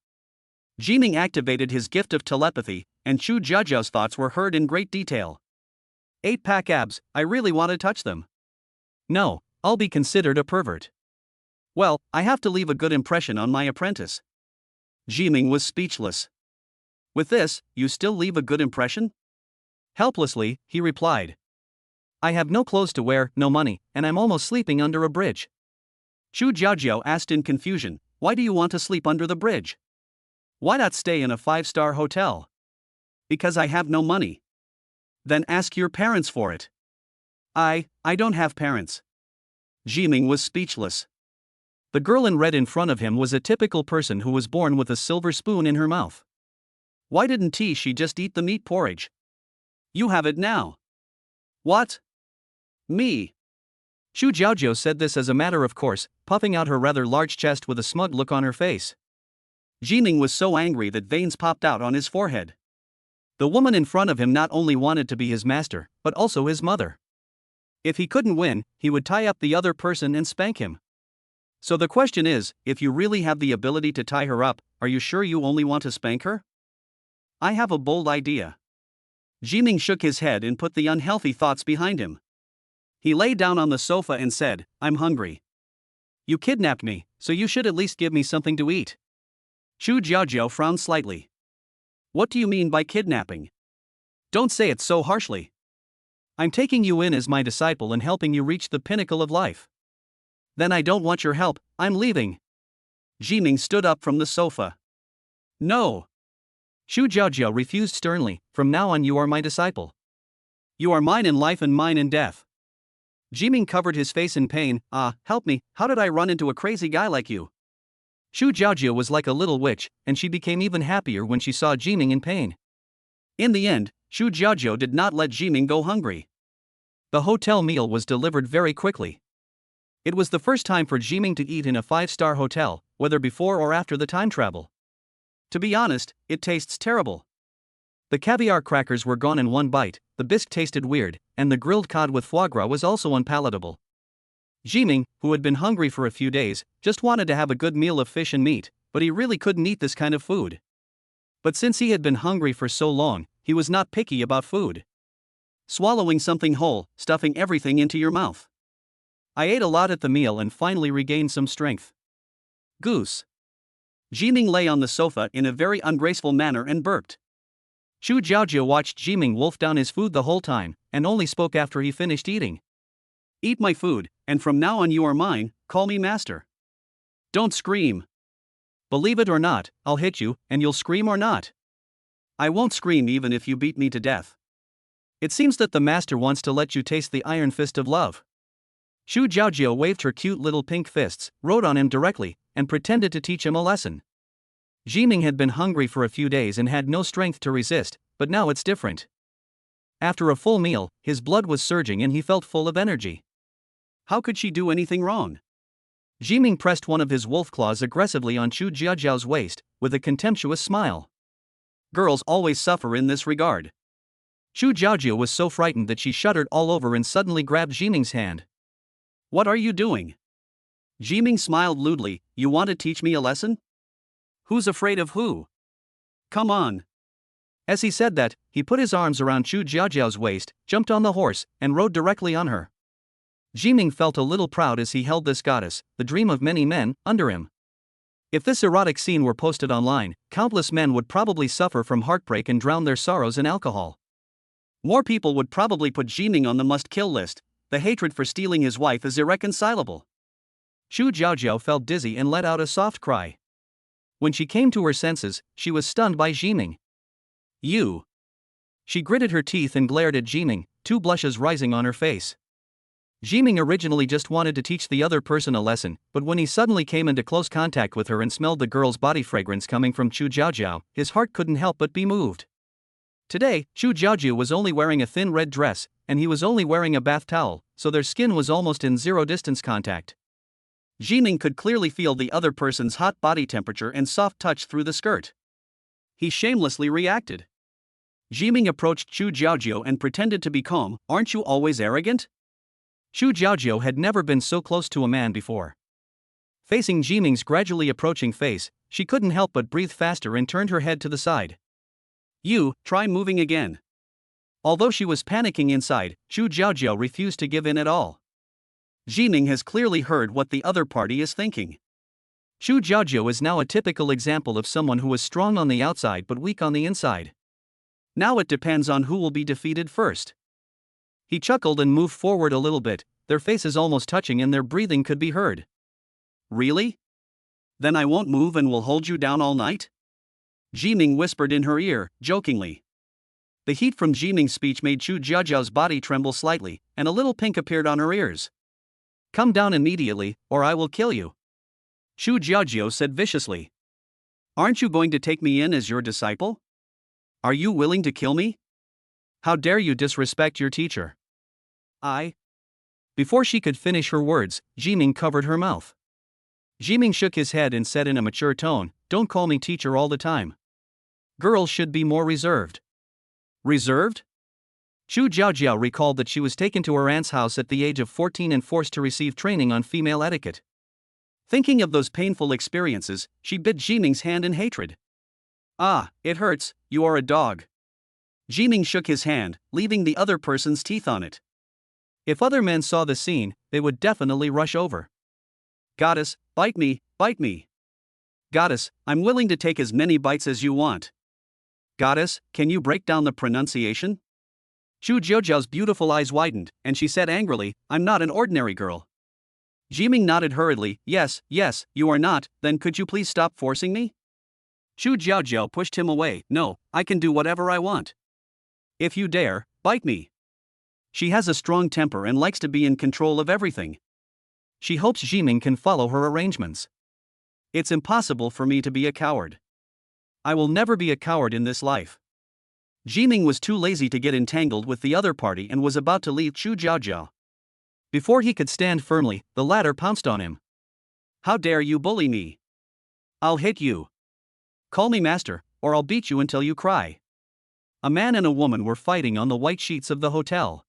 Jiming activated his gift of telepathy, and Chu Jiajiao's thoughts were heard in great detail. 8-pack abs, I really want to touch them. No, I'll be considered a pervert. Well, I have to leave a good impression on my apprentice. Jiming was speechless. With this, you still leave a good impression? Helplessly, he replied. I have no clothes to wear, no money, and I'm almost sleeping under a bridge. Chu Jiajiao asked in confusion, why do you want to sleep under the bridge? Why not stay in a 5-star hotel? Because I have no money. Then ask your parents for it. I don't have parents. Jiming was speechless. The girl in red in front of him was a typical person who was born with a silver spoon in her mouth. Why didn't she just eat the meat porridge? You have it now. What? Me? Xu Jiaojiu said this as a matter of course, puffing out her rather large chest with a smug look on her face. Jiming was so angry that veins popped out on his forehead. The woman in front of him not only wanted to be his master, but also his mother. If he couldn't win, he would tie up the other person and spank him. So the question is, if you really have the ability to tie her up, are you sure you only want to spank her? I have a bold idea. Jiming shook his head and put the unhealthy thoughts behind him. He lay down on the sofa and said, I'm hungry. You kidnapped me, so you should at least give me something to eat. Xu Jiaojiu frowned slightly. What do you mean by kidnapping? Don't say it so harshly. I'm taking you in as my disciple and helping you reach the pinnacle of life. Then I don't want your help, I'm leaving. Jiming stood up from the sofa. No. Xu Jiaojiu refused sternly, from now on you are my disciple. You are mine in life and mine in death. Jiming covered his face in pain. Help me, how did I run into a crazy guy like you? Xu Jiaojiu was like a little witch, and she became even happier when she saw Jiming in pain. In the end, Xu Jiaojiu did not let Jiming go hungry. The hotel meal was delivered very quickly. It was the first time for Jiming to eat in a 5-star hotel, whether before or after the time travel. To be honest, it tastes terrible. The caviar crackers were gone in one bite, the bisque tasted weird, and the grilled cod with foie gras was also unpalatable. Jiming, who had been hungry for a few days, just wanted to have a good meal of fish and meat, but he really couldn't eat this kind of food. But since he had been hungry for so long, he was not picky about food. Swallowing something whole, stuffing everything into your mouth. I ate a lot at the meal and finally regained some strength. Goose. Jiming lay on the sofa in a very ungraceful manner and burped. Xu Jiaojiu watched Jiming wolf down his food the whole time, and only spoke after he finished eating. Eat my food, and from now on you are mine, call me master. Don't scream. Believe it or not, I'll hit you, and you'll scream or not. I won't scream even if you beat me to death. It seems that the master wants to let you taste the iron fist of love. Xu Jiaojiu waved her cute little pink fists, rode on him directly, and pretended to teach him a lesson. Jiming had been hungry for a few days and had no strength to resist, but now it's different. After a full meal, his blood was surging and he felt full of energy. How could she do anything wrong? Jiming pressed one of his wolf claws aggressively on Xu Jiaojiu's waist, with a contemptuous smile. Girls always suffer in this regard. Xu Jiaojiu was so frightened that she shuddered all over and suddenly grabbed Jiming's hand. What are you doing? Jiming smiled lewdly. You want to teach me a lesson? Who's afraid of who? Come on. As he said that, he put his arms around Xu Jiaojiu's waist, jumped on the horse, and rode directly on her. Jiming felt a little proud as he held this goddess, the dream of many men, under him. If this erotic scene were posted online, countless men would probably suffer from heartbreak and drown their sorrows in alcohol. More people would probably put Jiming on the must-kill list. The hatred for stealing his wife is irreconcilable. Xu Jiaojiu felt dizzy and let out a soft cry. When she came to her senses, she was stunned by Jiming. You. She gritted her teeth and glared at Jiming, 2 blushes rising on her face. Jiming originally just wanted to teach the other person a lesson, but when he suddenly came into close contact with her and smelled the girl's body fragrance coming from Xu Jiaojiu, his heart couldn't help but be moved. Today, Xu Jiaojiu was only wearing a thin red dress, and he was only wearing a bath towel, so their skin was almost in zero distance contact. Jiming could clearly feel the other person's hot body temperature and soft touch through the skirt. He shamelessly reacted. Jiming approached Xu Jiaojiu and pretended to be calm. Aren't you always arrogant? Xu Jiaojiu had never been so close to a man before. Facing Jiming's gradually approaching face, she couldn't help but breathe faster and turned her head to the side. You, try moving again. Although she was panicking inside, Xu Jiaojiu refused to give in at all. Jiming has clearly heard what the other party is thinking. Xu Jiaojiu is now a typical example of someone who is strong on the outside but weak on the inside. Now it depends on who will be defeated first. He chuckled and moved forward a little bit, their faces almost touching and their breathing could be heard. Really? Then I won't move and will hold you down all night? Jiming whispered in her ear, jokingly. The heat from Jiming's speech made Xu Jiaojiu's body tremble slightly, and a little pink appeared on her ears. Come down immediately, or I will kill you. Xu Jiaojiu said viciously. Aren't you going to take me in as your disciple? Are you willing to kill me? How dare you disrespect your teacher? I. Before she could finish her words, Jiming covered her mouth. Jiming shook his head and said in a mature tone, "Don't call me teacher all the time. Girls should be more reserved." Reserved? Chu Jiaojiao recalled that she was taken to her aunt's house at the age of 14 and forced to receive training on female etiquette. Thinking of those painful experiences, she bit Jiming's hand in hatred. "Ah, it hurts, you are a dog." Jiming shook his hand, leaving the other person's teeth on it. If other men saw the scene, they would definitely rush over. "Goddess, bite me, bite me. Goddess, I'm willing to take as many bites as you want. Goddess, can you break down the pronunciation?" Chu Jiaojiao's beautiful eyes widened, and she said angrily, "I'm not an ordinary girl." Jiming nodded hurriedly, "Yes, yes, you are not, then could you please stop forcing me?" Chu Jiaojiao pushed him away. "No, I can do whatever I want. If you dare, bite me." She has a strong temper and likes to be in control of everything. She hopes Jiming can follow her arrangements. "It's impossible for me to be a coward. I will never be a coward in this life." Jiming was too lazy to get entangled with the other party and was about to leave Chu Jiaojiao. Before he could stand firmly, the latter pounced on him. "How dare you bully me? I'll hit you. Call me master, or I'll beat you until you cry." A man and a woman were fighting on the white sheets of the hotel.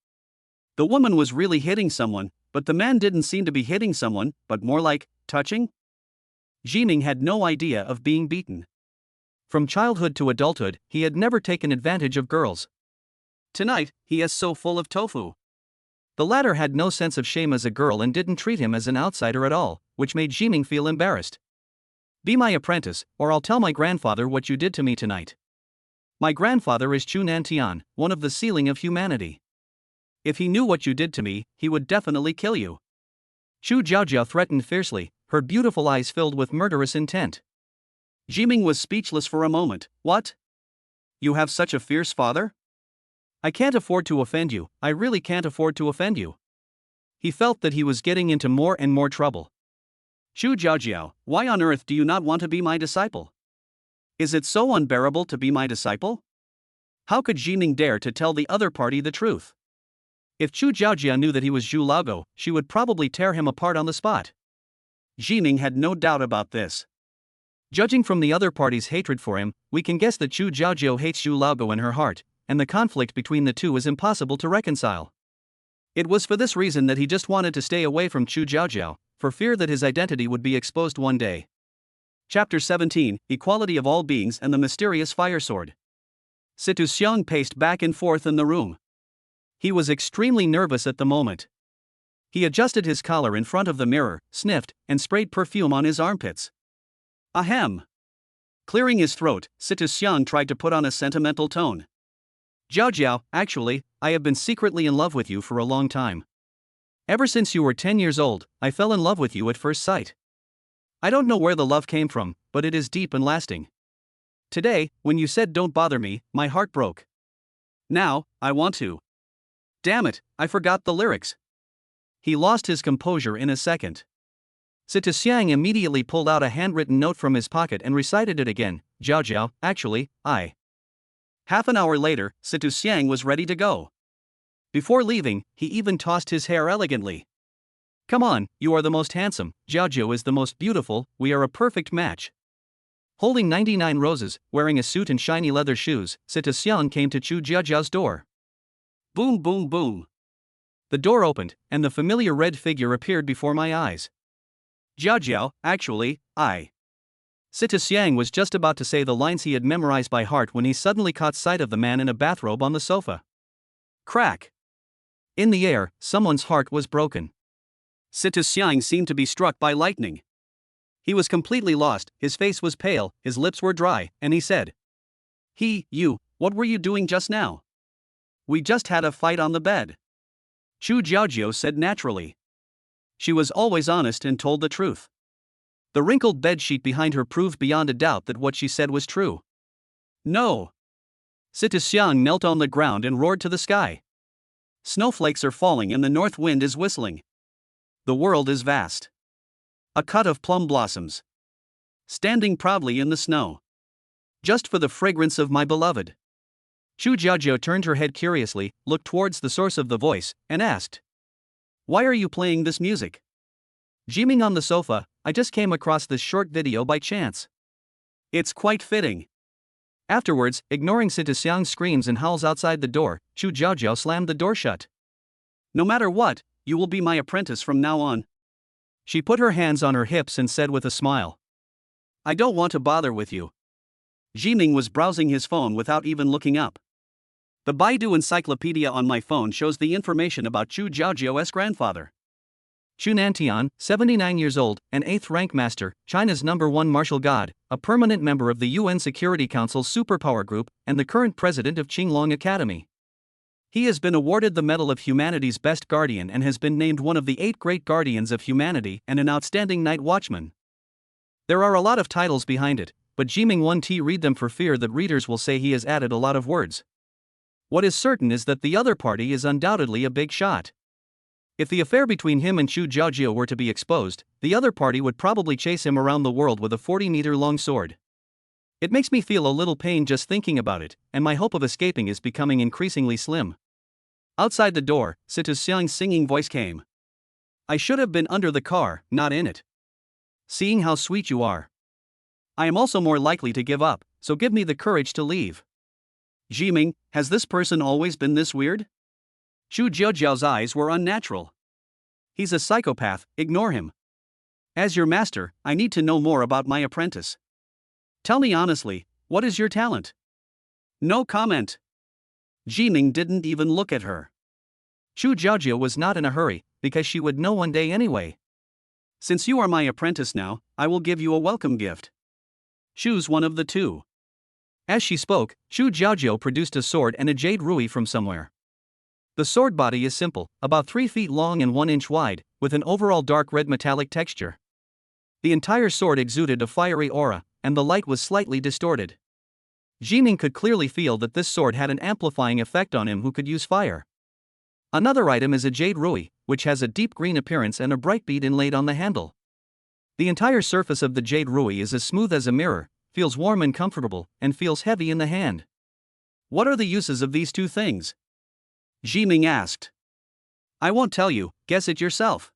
The woman was really hitting someone, but the man didn't seem to be hitting someone, but more like touching. Jiming had no idea of being beaten. From childhood to adulthood, he had never taken advantage of girls. Tonight, he is so full of tofu. The latter had no sense of shame as a girl and didn't treat him as an outsider at all, which made Jiming feel embarrassed. "Be my apprentice, or I'll tell my grandfather what you did to me tonight. My grandfather is Chu Nantian, one of the ceiling of humanity. If he knew what you did to me, he would definitely kill you." Chu Jiaojiao threatened fiercely, her beautiful eyes filled with murderous intent. Jiming was speechless for a moment. "What? You have such a fierce father?" "I can't afford to offend you, I really can't afford to offend you." He felt that he was getting into more and more trouble. "Chu Jiaojiao, why on earth do you not want to be my disciple? Is it so unbearable to be my disciple?" How could Jiming dare to tell the other party the truth? If Chu Jiaojia knew that he was Zhu Laogo, she would probably tear him apart on the spot. Jiming had no doubt about this. Judging from the other party's hatred for him, we can guess that Chu Jiaojiao hates Zhu Laogo in her heart, and the conflict between the two is impossible to reconcile. It was for this reason that he just wanted to stay away from Chu Jiaojiao, for fear that his identity would be exposed one day. Chapter 17, Equality of All Beings and the Mysterious Fire Sword. Situ Xiang paced back and forth in the room. He was extremely nervous at the moment. He adjusted his collar in front of the mirror, sniffed, and sprayed perfume on his armpits. Ahem. Clearing his throat, Situ Xiang tried to put on a sentimental tone. "Jiaojiao, actually, I have been secretly in love with you for a long time. Ever since you were 10 years old, I fell in love with you at first sight. I don't know where the love came from, but it is deep and lasting. Today, when you said don't bother me, my heart broke. Now, I want to. Damn it, I forgot the lyrics." He lost his composure in a second. Situ Xiang immediately pulled out a handwritten note from his pocket and recited it again. "Jiaojiao, actually, I." Half an hour later, Situ Xiang was ready to go. Before leaving, he even tossed his hair elegantly. "Come on, you are the most handsome, Jiaojiao is the most beautiful, we are a perfect match." Holding 99 roses, wearing a suit and shiny leather shoes, Situ Xiang came to Chu Jiaojiao's door. Boom boom boom. The door opened, and the familiar red figure appeared before my eyes. "Jiaojiao, actually, I." Situ Xiang was just about to say the lines he had memorized by heart when he suddenly caught sight of the man in a bathrobe on the sofa. Crack! In the air, someone's heart was broken. Situ Xiang seemed to be struck by lightning. He was completely lost, his face was pale, his lips were dry, and he said, You, what were you doing just now?" "We just had a fight on the bed." Chu Jiaojiao said naturally. She was always honest and told the truth. The wrinkled bedsheet behind her proved beyond a doubt that what she said was true. "No." Situ Xiang knelt on the ground and roared to the sky. "Snowflakes are falling and the north wind is whistling. The world is vast. A cut of plum blossoms. Standing proudly in the snow. Just for the fragrance of my beloved. Chu Jiajiao turned her head curiously, looked towards the source of the voice, and asked, "Why are you playing this music?" Jiming on the sofa, "I just came across this short video by chance. It's quite fitting." Afterwards, ignoring Sita Xiang's screams and howls outside the door, Chu Jiajiao slammed the door shut. "No matter what, you will be my apprentice from now on." She put her hands on her hips and said with a smile, "I don't want to bother with you." Jiming was browsing his phone without even looking up. The Baidu encyclopedia on my phone shows the information about Chu Jiajiao's grandfather. Chu Nantian, 79 years old, an 8th rank master, China's #1 martial god, a permanent member of the UN Security Council's superpower group, and the current president of Qinglong Academy. He has been awarded the Medal of Humanity's Best Guardian and has been named one of the 8 Great Guardians of Humanity and an outstanding night watchman. There are a lot of titles behind it, but Jiming won't read them for fear that readers will say he has added a lot of words. What is certain is that the other party is undoubtedly a big shot. If the affair between him and Chu Jiajiao were to be exposed, the other party would probably chase him around the world with a 40-meter-long sword. It makes me feel a little pain just thinking about it, and my hope of escaping is becoming increasingly slim. Outside the door, Sita Xiang's singing voice came. "I should have been under the car, not in it. Seeing how sweet you are, I am also more likely to give up, so give me the courage to leave." Jiming, has this person always been this weird? Chu Jiajiao's eyes were unnatural. "He's a psychopath, ignore him. As your master, I need to know more about my apprentice. Tell me honestly, what is your talent?" "No comment." Jiming didn't even look at her. Chu Jiajiao was not in a hurry, because she would know one day anyway. "Since you are my apprentice now, I will give you a welcome gift. Choose one of the two." As she spoke, Chu Jiajiao produced a sword and a jade ruby from somewhere. The sword body is simple, about 3 feet long and 1 inch wide, with an overall dark red metallic texture. The entire sword exuded a fiery aura, and the light was slightly distorted. Jiming could clearly feel that this sword had an amplifying effect on him who could use fire. Another item is a jade ruby, which has a deep green appearance and a bright bead inlaid on the handle. The entire surface of the jade ruby is as smooth as a mirror, feels warm and comfortable, and feels heavy in the hand. "What are the uses of these two things?" Jiming asked. "I won't tell you, guess it yourself."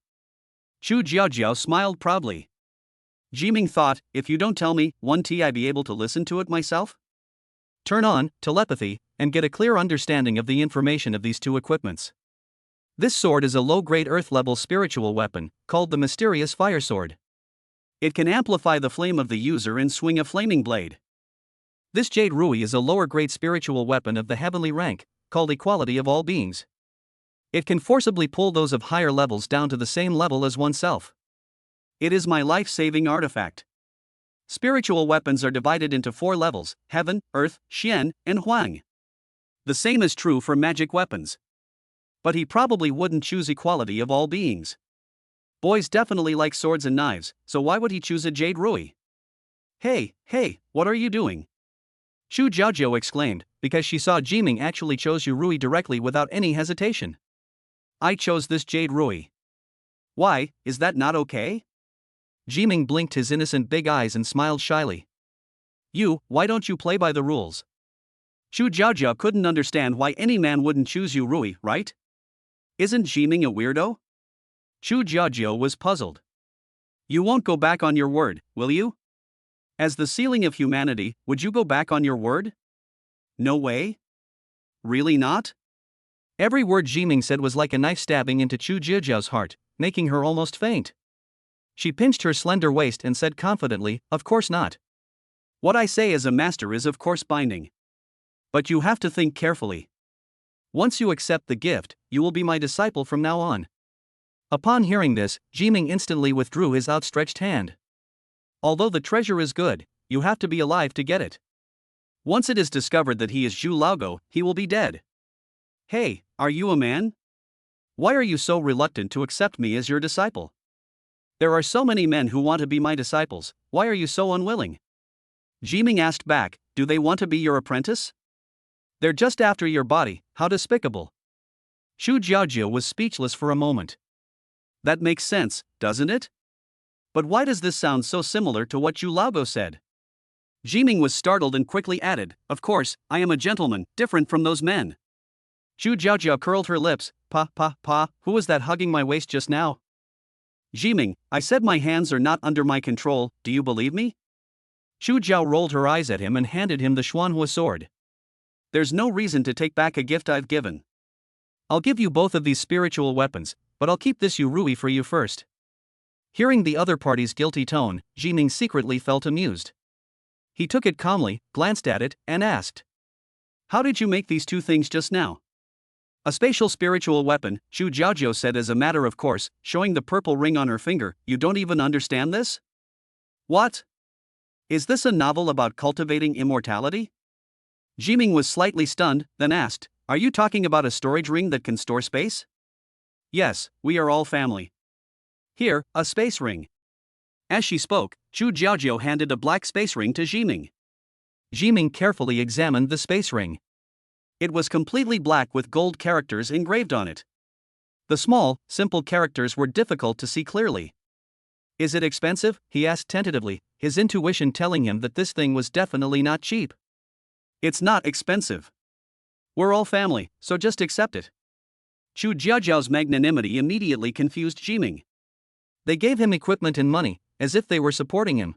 Chu Jiajiao smiled proudly. Jiming thought, if you don't tell me, won't I be able to listen to it myself? Turn on telepathy and get a clear understanding of the information of these two equipments. This sword is a low-grade earth-level spiritual weapon, called the Mysterious Fire Sword. It can amplify the flame of the user and swing a flaming blade. This jade ruby is a lower-grade spiritual weapon of the heavenly rank, called Equality of All Beings. It can forcibly pull those of higher levels down to the same level as oneself. It is my life-saving artifact. Spiritual weapons are divided into 4 levels: heaven, earth, xian, and huang. The same is true for magic weapons. But he probably wouldn't choose Equality of All Beings. Boys definitely like swords and knives, so why would he choose a jade ruby? Hey, what are you doing?" Chu Jiajiao exclaimed, because she saw Jiming actually chose Yurui directly without any hesitation. "I chose this jade ruby." "Why, is that not okay?" Jiming blinked his innocent big eyes and smiled shyly. Why don't you play by the rules?" Chu Jiajiao couldn't understand why any man wouldn't choose Yurui, right? Isn't Jiming a weirdo? Chu Jiajiao was puzzled. "You won't go back on your word, will you? As the ceiling of humanity, would you go back on your word? No way? Really not?" Every word Jiming said was like a knife stabbing into Chu Jiajiao's heart, making her almost faint. She pinched her slender waist and said confidently, "Of course not. What I say as a master is of course binding. But you have to think carefully. Once you accept the gift, you will be my disciple from now on." Upon hearing this, Jiming instantly withdrew his outstretched hand. "Although the treasure is good, you have to be alive to get it. Once it is discovered that he is Zhu Laogo, he will be dead. Hey, are you a man? Why are you so reluctant to accept me as your disciple? There are so many men who want to be my disciples, why are you so unwilling?" Jiming asked back, "Do they want to be your apprentice? They're just after your body, how despicable." Chu Jiajiao was speechless for a moment. "That makes sense, doesn't it? But why does this sound so similar to what Zhu Laogo said?" Jiming was startled and quickly added, "Of course, I am a gentleman, different from those men." Zhu Jiaojiao curled her lips. Who was that hugging my waist just now?" "Jiming, I said my hands are not under my control, do you believe me?" Zhu Jiao rolled her eyes at him and handed him the Xuanhua sword. "There's no reason to take back a gift I've given. I'll give you both of these spiritual weapons, but I'll keep this Yurui for you first." Hearing the other party's guilty tone, Jiming secretly felt amused. He took it calmly, glanced at it, and asked, "How did you make these two things just now?" "A spatial spiritual weapon," Zhu Jiaojiao said as a matter of course, showing the purple ring on her finger. "You don't even understand this? What? Is this a novel about cultivating immortality?" Jiming was slightly stunned, then asked, "Are you talking about a storage ring that can store space?" "Yes, we are all family. Here, a space ring." As she spoke, Zhu Jiaojiao handed a black space ring to Jiming. Jiming carefully examined the space ring. It was completely black with gold characters engraved on it. The small, simple characters were difficult to see clearly. "Is it expensive?" he asked tentatively, his intuition telling him that this thing was definitely not cheap. "It's not expensive. We're all family, so just accept it." Zhu Jiaojiao's magnanimity immediately confused Jiming. They gave him equipment and money, as if they were supporting him.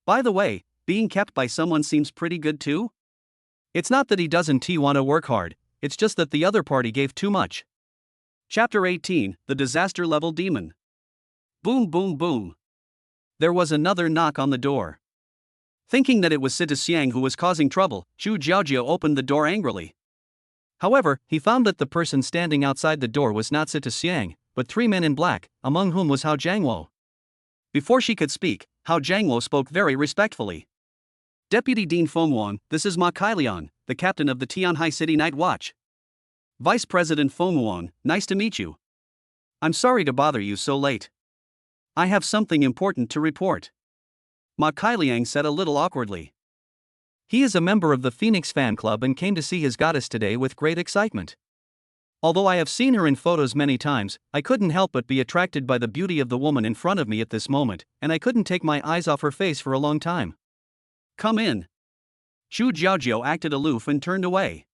By the way, being kept by someone seems pretty good too? It's not that he doesn't want to work hard, it's just that the other party gave too much. Chapter 18, The Disaster Level Demon. Boom boom boom. There was another knock on the door. Thinking that it was Sita Xiang who was causing trouble, Zhu Jiaojiao opened the door angrily. However, he found that the person standing outside the door was not Sita Xiang, but three men in black, among whom was Hao Jiangwo. Before she could speak, Hao Jiangwo spoke very respectfully. "Deputy Dean Fenghuang, this is Ma Kailian, the captain of the Tianhai City Night Watch. Vice President Fenghuang, nice to meet you. I'm sorry to bother you so late. I have something important to report." Ma Kailiang said a little awkwardly. He is a member of the Phoenix fan club and came to see his goddess today with great excitement. Although I have seen her in photos many times, I couldn't help but be attracted by the beauty of the woman in front of me at this moment, and I couldn't take my eyes off her face for a long time. "Come in." Zhu Jiaojiao acted aloof and turned away.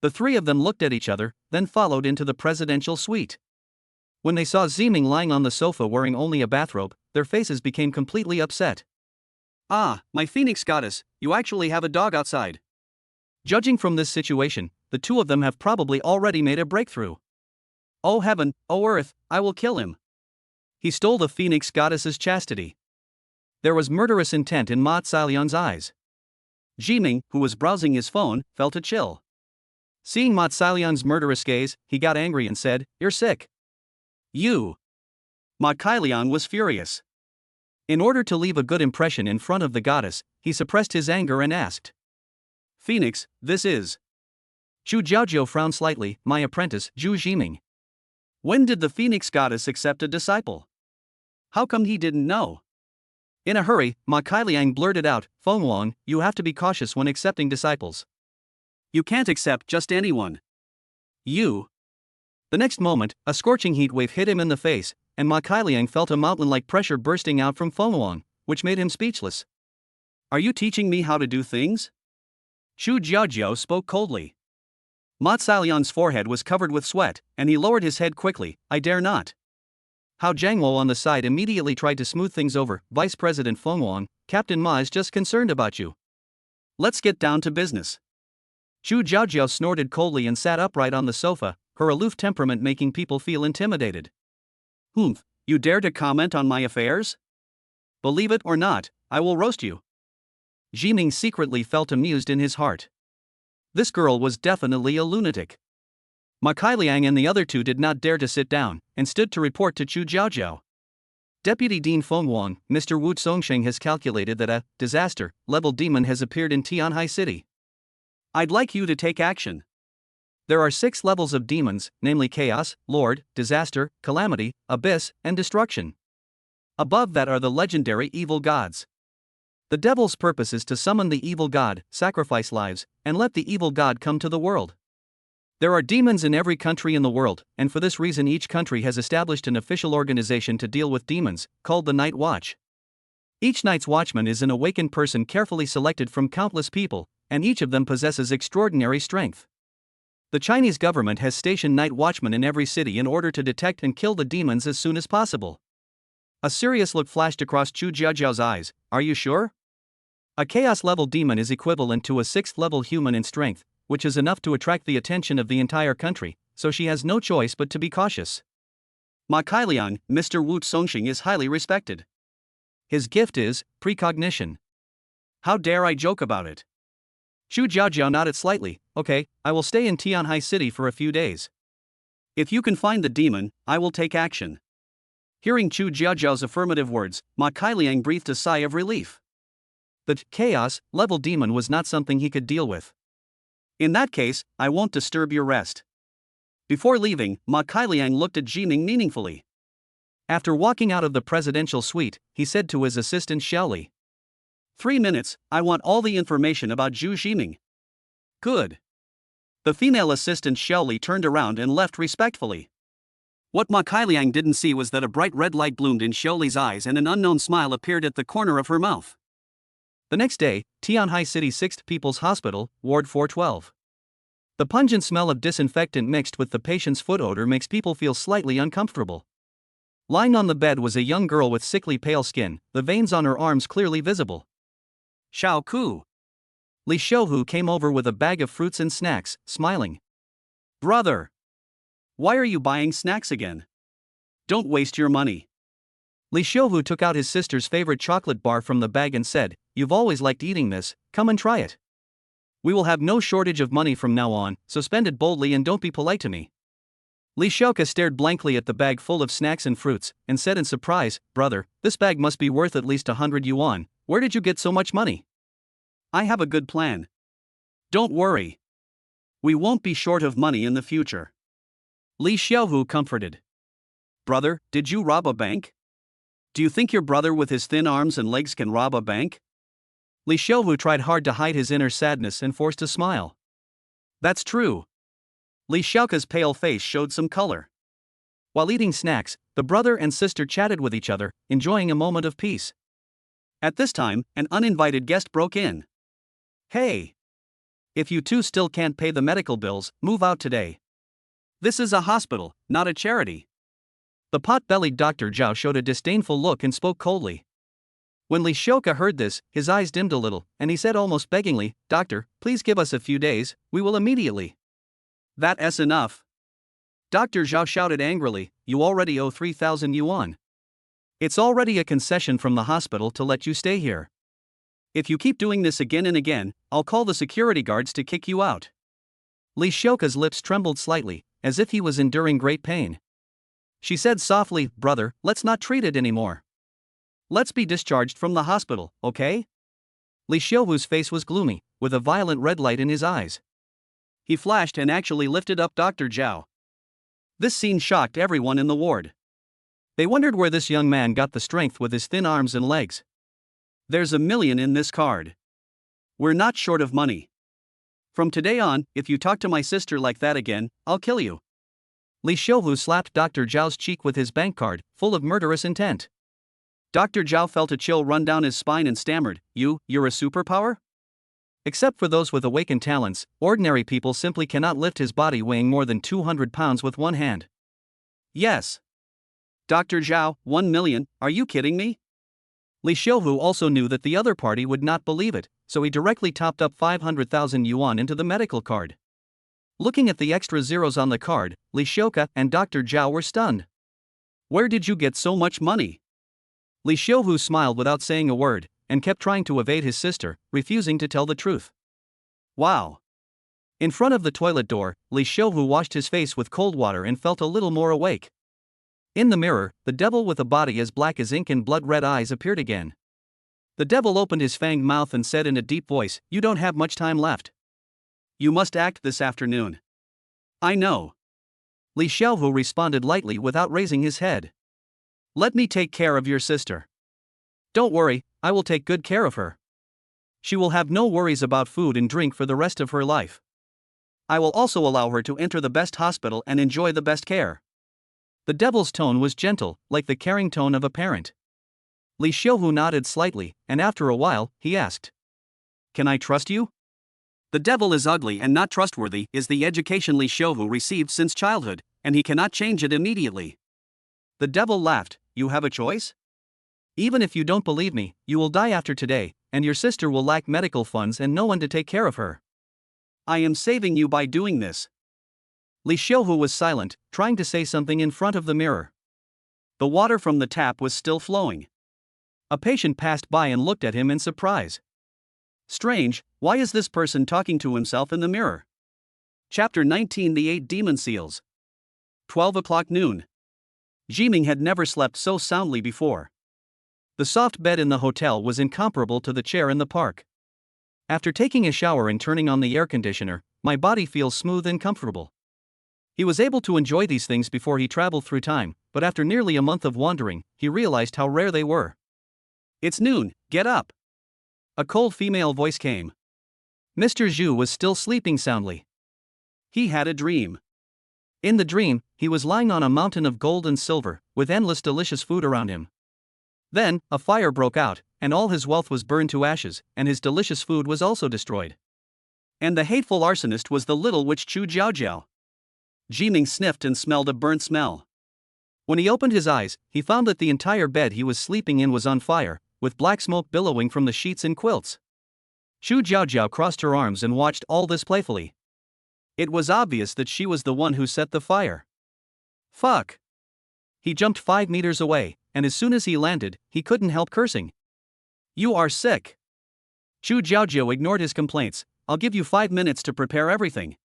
The three of them looked at each other, then followed into the presidential suite. When they saw Jiming lying on the sofa wearing only a bathrobe, their faces became completely upset. "Ah, my Phoenix goddess, you actually have a dog outside." Judging from this situation, the two of them have probably already made a breakthrough. "Oh heaven, oh earth, I will kill him. He stole the Phoenix goddess's chastity." There was murderous intent in Ma Cailian's eyes. Jiming, who was browsing his phone, felt a chill. Seeing Ma Cailian's murderous gaze, he got angry and said, "You're sick. You." Ma Kailian was furious. In order to leave a good impression in front of the goddess, he suppressed his anger and asked, "Phoenix, this is..." Zhu Jiaojiao frowned slightly. "My apprentice, Zhu Jiming." When did the Phoenix goddess accept a disciple? How come he didn't know? In a hurry, Ma Kailiang blurted out, "Fenghuang, you have to be cautious when accepting disciples. You can't accept just anyone. You." The next moment, a scorching heat wave hit him in the face, and Ma Kailiang felt a mountain-like pressure bursting out from Fenghuang, which made him speechless. "Are you teaching me how to do things?" Zhu Jiaojiao spoke coldly. Ma Cailian's forehead was covered with sweat, and he lowered his head quickly. "I dare not." Hao Jiangwo on the side immediately tried to smooth things over. "Vice President Fenghuang, Captain Ma is just concerned about you. Let's get down to business." Zhu Jiaojiao snorted coldly and sat upright on the sofa, her aloof temperament making people feel intimidated. "Humph, you dare to comment on my affairs? Believe it or not, I will roast you." Jiming secretly felt amused in his heart. This girl was definitely a lunatic. Ma Kailiang and the other two did not dare to sit down, and stood to report to Zhu Jiaojiao. "Deputy Dean Fenghuang, Mr. Wu Songsheng has calculated that a disaster-level demon has appeared in Tianhai City. I'd like you to take action. There are 6 levels of demons, namely Chaos, Lord, Disaster, Calamity, Abyss, and Destruction. Above that are the legendary evil gods. The devil's purpose is to summon the evil god, sacrifice lives, and let the evil god come to the world. There are demons in every country in the world, and for this reason each country has established an official organization to deal with demons, called the Night Watch. Each night's watchman is an awakened person carefully selected from countless people, and each of them possesses extraordinary strength. The Chinese government has stationed night watchmen in every city in order to detect and kill the demons as soon as possible. A serious look flashed across Chu Jiajiao's eyes. Are you sure? A chaos-level demon is equivalent to a 6th-level human in strength, which is enough to attract the attention of the entire country, so she has no choice but to be cautious. Ma Kailiang, Mr. Wu Songxing is highly respected. His gift is precognition. How dare I joke about it? Chu Jiajiao nodded slightly. Okay, I will stay in Tianhai City for a few days. If you can find the demon, I will take action. Hearing Chu Jiajiao's affirmative words, Ma Kailiang breathed a sigh of relief. The chaos-level demon was not something he could deal with. In that case, I won't disturb your rest. Before leaving, Ma Kailiang looked at Jiming meaningfully. After walking out of the presidential suite, he said to his assistant Xiaoli. 3 minutes, I want all the information about Zhu Jiming. Good. The female assistant Xiaoli turned around and left respectfully. What Ma Kailiang didn't see was that a bright red light bloomed in Xiaoli's eyes and an unknown smile appeared at the corner of her mouth. The next day, Tianhai City 6th People's Hospital, Ward 412. The pungent smell of disinfectant mixed with the patient's foot odor makes people feel slightly uncomfortable. Lying on the bed was a young girl with sickly pale skin, the veins on her arms clearly visible. Xiao Ku. Li Xiuhu came over with a bag of fruits and snacks, smiling. Brother! Why are you buying snacks again? Don't waste your money. Li Xiuhu took out his sister's favorite chocolate bar from the bag and said, You've always liked eating this, come and try it. We will have no shortage of money from now on, so spend it boldly and don't be polite to me. Li Xiuka stared blankly at the bag full of snacks and fruits, and said in surprise, Brother, this bag must be worth at least 100 yuan, where did you get so much money? I have a good plan. Don't worry. We won't be short of money in the future. Li Xiuhu comforted. Brother, did you rob a bank? Do you think your brother with his thin arms and legs can rob a bank? Li Xiuhu tried hard to hide his inner sadness and forced a smile. That's true. Li Xiaoka's pale face showed some color. While eating snacks, the brother and sister chatted with each other, enjoying a moment of peace. At this time, an uninvited guest broke in. Hey! If you two still can't pay the medical bills, move out today. This is a hospital, not a charity. The pot-bellied Dr. Zhao showed a disdainful look and spoke coldly. When Li Xiuka heard this, his eyes dimmed a little, and he said almost beggingly, Doctor, please give us a few days, we will immediately. That's enough. Dr. Zhao shouted angrily, you already owe 3,000 yuan. It's already a concession from the hospital to let you stay here. If you keep doing this again and again, I'll call the security guards to kick you out. Li Xiuka's lips trembled slightly, as if he was enduring great pain. She said softly, Brother, let's not treat it anymore. Let's be discharged from the hospital, okay? Li Xiuhu's face was gloomy, with a violent red light in his eyes. He flashed and actually lifted up Dr. Zhao. This scene shocked everyone in the ward. They wondered where this young man got the strength with his thin arms and legs. There's $1 million in this card. We're not short of money. From today on, if you talk to my sister like that again, I'll kill you. Li Xiuhu slapped Dr. Zhao's cheek with his bank card, full of murderous intent. Dr. Zhao felt a chill run down his spine and stammered, You're a superpower? Except for those with awakened talents, ordinary people simply cannot lift his body weighing more than 200 pounds with one hand. Yes. Dr. Zhao, 1 million, are you kidding me? Li Xiuhu also knew that the other party would not believe it, so he directly topped up 500,000 yuan into the medical card. Looking at the extra zeros on the card, Li Xiuka and Dr. Zhao were stunned. Where did you get so much money? Li Xiuhu smiled without saying a word, and kept trying to evade his sister, refusing to tell the truth. Wow. In front of the toilet door, Li Xiuhu washed his face with cold water and felt a little more awake. In the mirror, the devil with a body as black as ink and blood-red eyes appeared again. The devil opened his fanged mouth and said in a deep voice, You don't have much time left. You must act this afternoon. I know. Li Xiuhu responded lightly without raising his head. Let me take care of your sister. Don't worry, I will take good care of her. She will have no worries about food and drink for the rest of her life. I will also allow her to enter the best hospital and enjoy the best care. The devil's tone was gentle, like the caring tone of a parent. Li Xiuhu nodded slightly, and after a while, he asked, Can I trust you? The devil is ugly and not trustworthy is the education Li Xiuhu received since childhood, and he cannot change it immediately. The devil laughed. You have a choice? Even if you don't believe me, you will die after today, and your sister will lack medical funds and no one to take care of her. I am saving you by doing this. Li Xiuhu was silent, trying to say something in front of the mirror. The water from the tap was still flowing. A patient passed by and looked at him in surprise. Strange, why is this person talking to himself in the mirror? Chapter 19: The 8 Demon Seals. 12 o'clock noon. Jiming had never slept so soundly before. The soft bed in the hotel was incomparable to the chair in the park. After taking a shower and turning on the air conditioner, my body feels smooth and comfortable. He was able to enjoy these things before he traveled through time, but after nearly a month of wandering, he realized how rare they were. It's noon, get up. A cold female voice came. Mr. Zhu was still sleeping soundly. He had a dream. In the dream, he was lying on a mountain of gold and silver, with endless delicious food around him. Then, a fire broke out, and all his wealth was burned to ashes, and his delicious food was also destroyed. And the hateful arsonist was the little witch Chu Jiaojiao. Jiming sniffed and smelled a burnt smell. When he opened his eyes, he found that the entire bed he was sleeping in was on fire, with black smoke billowing from the sheets and quilts. Chu Jiaojiao crossed her arms and watched all this playfully. It was obvious that she was the one who set the fire. Fuck! He jumped 5 meters away, and as soon as he landed, he couldn't help cursing. You are sick. Chu Jiaojiao ignored his complaints. I'll give you 5 minutes to prepare everything.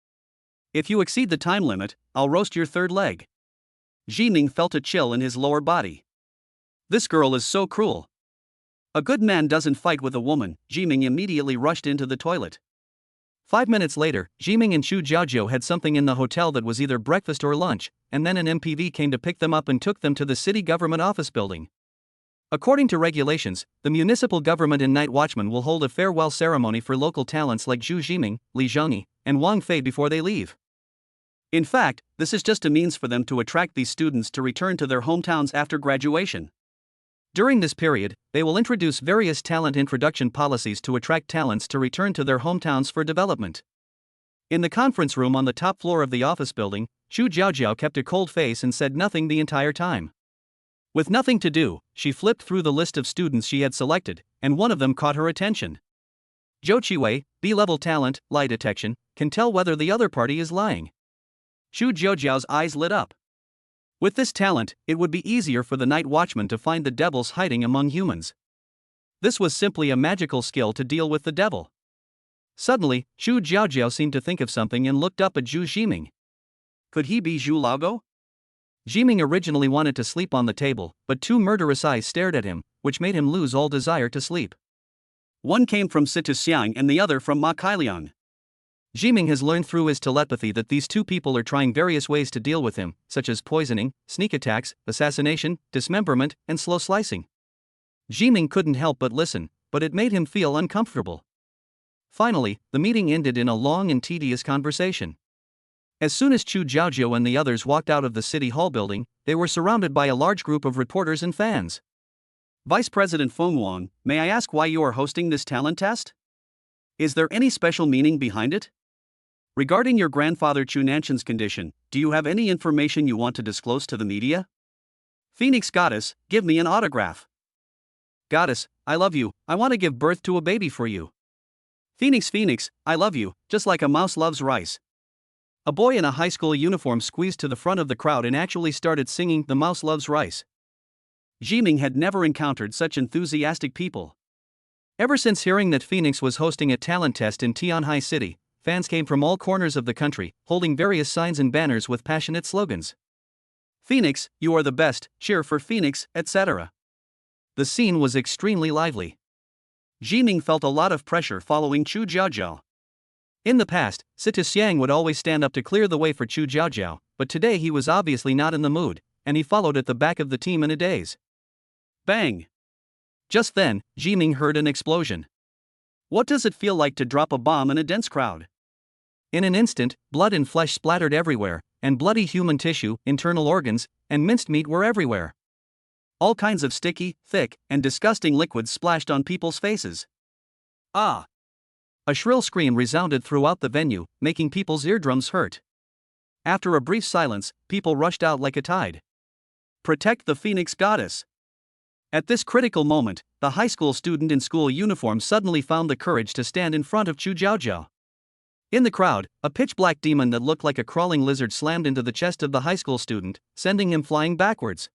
If you exceed the time limit, I'll roast your third leg. Jiming felt a chill in his lower body. This girl is so cruel. A good man doesn't fight with a woman. Jiming immediately rushed into the toilet. 5 minutes later, Jiming and Chu Jiaojiao had something in the hotel that was either breakfast or lunch, and then an MPV came to pick them up and took them to the city government office building. According to regulations, the municipal government and night watchman will hold a farewell ceremony for local talents like Zhu Jiming, Li Zhongyi, and Wang Fei before they leave. In fact, this is just a means for them to attract these students to return to their hometowns after graduation. During this period, they will introduce various talent introduction policies to attract talents to return to their hometowns for development. In the conference room on the top floor of the office building, Chu Jiaojiao kept a cold face and said nothing the entire time. With nothing to do, she flipped through the list of students she had selected, and one of them caught her attention. Zhou Qiwei, B-level talent, lie detection, can tell whether the other party is lying. Chu Jiaojiao's eyes lit up. With this talent, it would be easier for the night watchman to find the devils hiding among humans. This was simply a magical skill to deal with the devil. Suddenly, Chu Jiaojiao seemed to think of something and looked up at Zhu Jiming. Could he be Zhu Laogo? Jiming originally wanted to sleep on the table, but 2 murderous eyes stared at him, which made him lose all desire to sleep. One came from Situ Xiang and the other from Ma Kailiang. Jiming has learned through his telepathy that these 2 people are trying various ways to deal with him, such as poisoning, sneak attacks, assassination, dismemberment, and slow slicing. Jiming couldn't help but listen, but it made him feel uncomfortable. Finally, the meeting ended in a long and tedious conversation. As soon as Chu Jiaojiao and the others walked out of the city hall building, they were surrounded by a large group of reporters and fans. Vice President Feng Wang, may I ask why you are hosting this talent test? Is there any special meaning behind it? Regarding your grandfather Chu Nanshan's condition, do you have any information you want to disclose to the media? Phoenix Goddess, give me an autograph. Goddess, I love you, I want to give birth to a baby for you. Phoenix, I love you, just like a mouse loves rice. A boy in a high school uniform squeezed to the front of the crowd and actually started singing The Mouse Loves Rice. Jiming had never encountered such enthusiastic people. Ever since hearing that Phoenix was hosting a talent test in Tianhai City, fans came from all corners of the country, holding various signs and banners with passionate slogans. Phoenix, you are the best, cheer for Phoenix, etc. The scene was extremely lively. Jiming felt a lot of pressure following Chu Jiaojiao. In the past, Situ Xiang would always stand up to clear the way for Chu Jiaojiao, but today he was obviously not in the mood, and he followed at the back of the team in a daze. Bang! Just then, Jiming heard an explosion. What does it feel like to drop a bomb in a dense crowd? In an instant, blood and flesh splattered everywhere, and bloody human tissue, internal organs, and minced meat were everywhere. All kinds of sticky, thick, and disgusting liquids splashed on people's faces. Ah! A shrill scream resounded throughout the venue, making people's eardrums hurt. After a brief silence, people rushed out like a tide. Protect the Phoenix Goddess! At this critical moment, the high school student in school uniform suddenly found the courage to stand in front of Chu Jiaojiao. In the crowd, a pitch-black demon that looked like a crawling lizard slammed into the chest of the high school student, sending him flying backwards.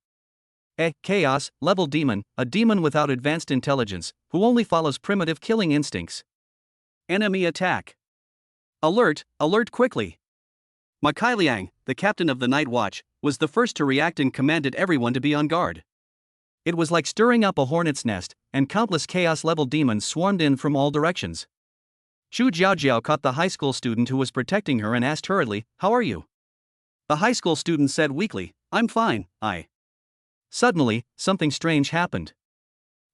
Chaos, level demon, a demon without advanced intelligence, who only follows primitive killing instincts. Enemy attack. Alert, alert quickly. Ma Kailiang, the captain of the night watch, was the first to react and commanded everyone to be on guard. It was like stirring up a hornet's nest, and countless chaos-level demons swarmed in from all directions. Chu Jiaojiao caught the high school student who was protecting her and asked hurriedly, "How are you?" The high school student said weakly, "I'm fine, I." Suddenly, something strange happened.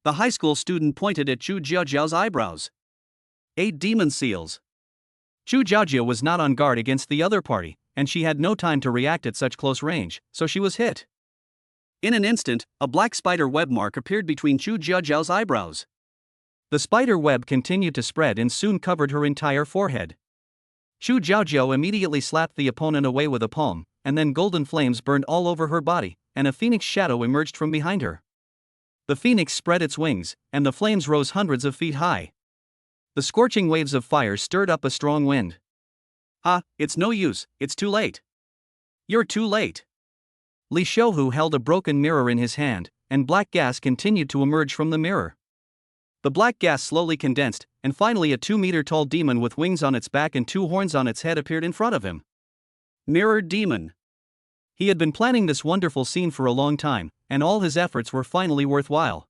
The high school student pointed at Chu Jiaojiao's eyebrows. 8 demon seals. Chu Jiaojiao was not on guard against the other party, and she had no time to react at such close range, so she was hit. In an instant, a black spider web mark appeared between Chu Jiaojiao's eyebrows. The spider web continued to spread and soon covered her entire forehead. Chu Jiaojiao immediately slapped the opponent away with a palm, and then golden flames burned all over her body, and a phoenix shadow emerged from behind her. The phoenix spread its wings, and the flames rose hundreds of feet high. The scorching waves of fire stirred up a strong wind. "Ah, it's no use, it's too late. You're too late." Li Xiuhu held a broken mirror in his hand, and black gas continued to emerge from the mirror. The black gas slowly condensed, and finally a 2-meter-tall demon with wings on its back and 2 horns on its head appeared in front of him. Mirror Demon. He had been planning this wonderful scene for a long time, and all his efforts were finally worthwhile.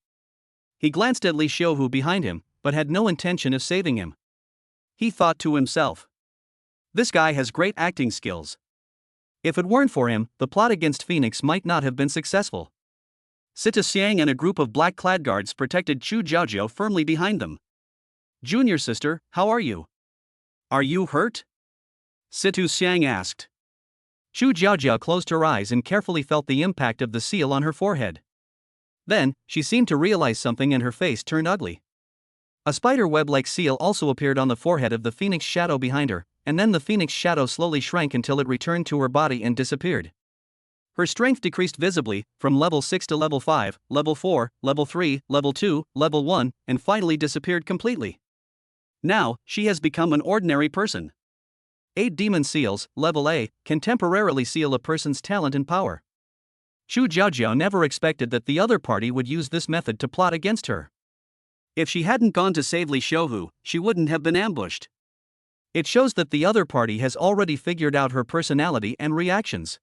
He glanced at Li Xiuhu behind him, but had no intention of saving him. He thought to himself, "This guy has great acting skills. If it weren't for him, the plot against Phoenix might not have been successful." Sita Xiang and a group of black-clad guards protected Chu Jiaojiao firmly behind them. "Junior sister, how are you? Are you hurt?" Sita Xiang asked. Chu Jiaojiao closed her eyes and carefully felt the impact of the seal on her forehead. Then, she seemed to realize something and her face turned ugly. A spider web-like seal also appeared on the forehead of the phoenix shadow behind her, and then the phoenix shadow slowly shrank until it returned to her body and disappeared. Her strength decreased visibly, from level 6 to level 5, level 4, level 3, level 2, level 1, and finally disappeared completely. Now, she has become an ordinary person. 8 demon seals, level A, can temporarily seal a person's talent and power. Chu Jiaojiao never expected that the other party would use this method to plot against her. If she hadn't gone to save Li Xiuhu, she wouldn't have been ambushed. It shows that the other party has already figured out her personality and reactions.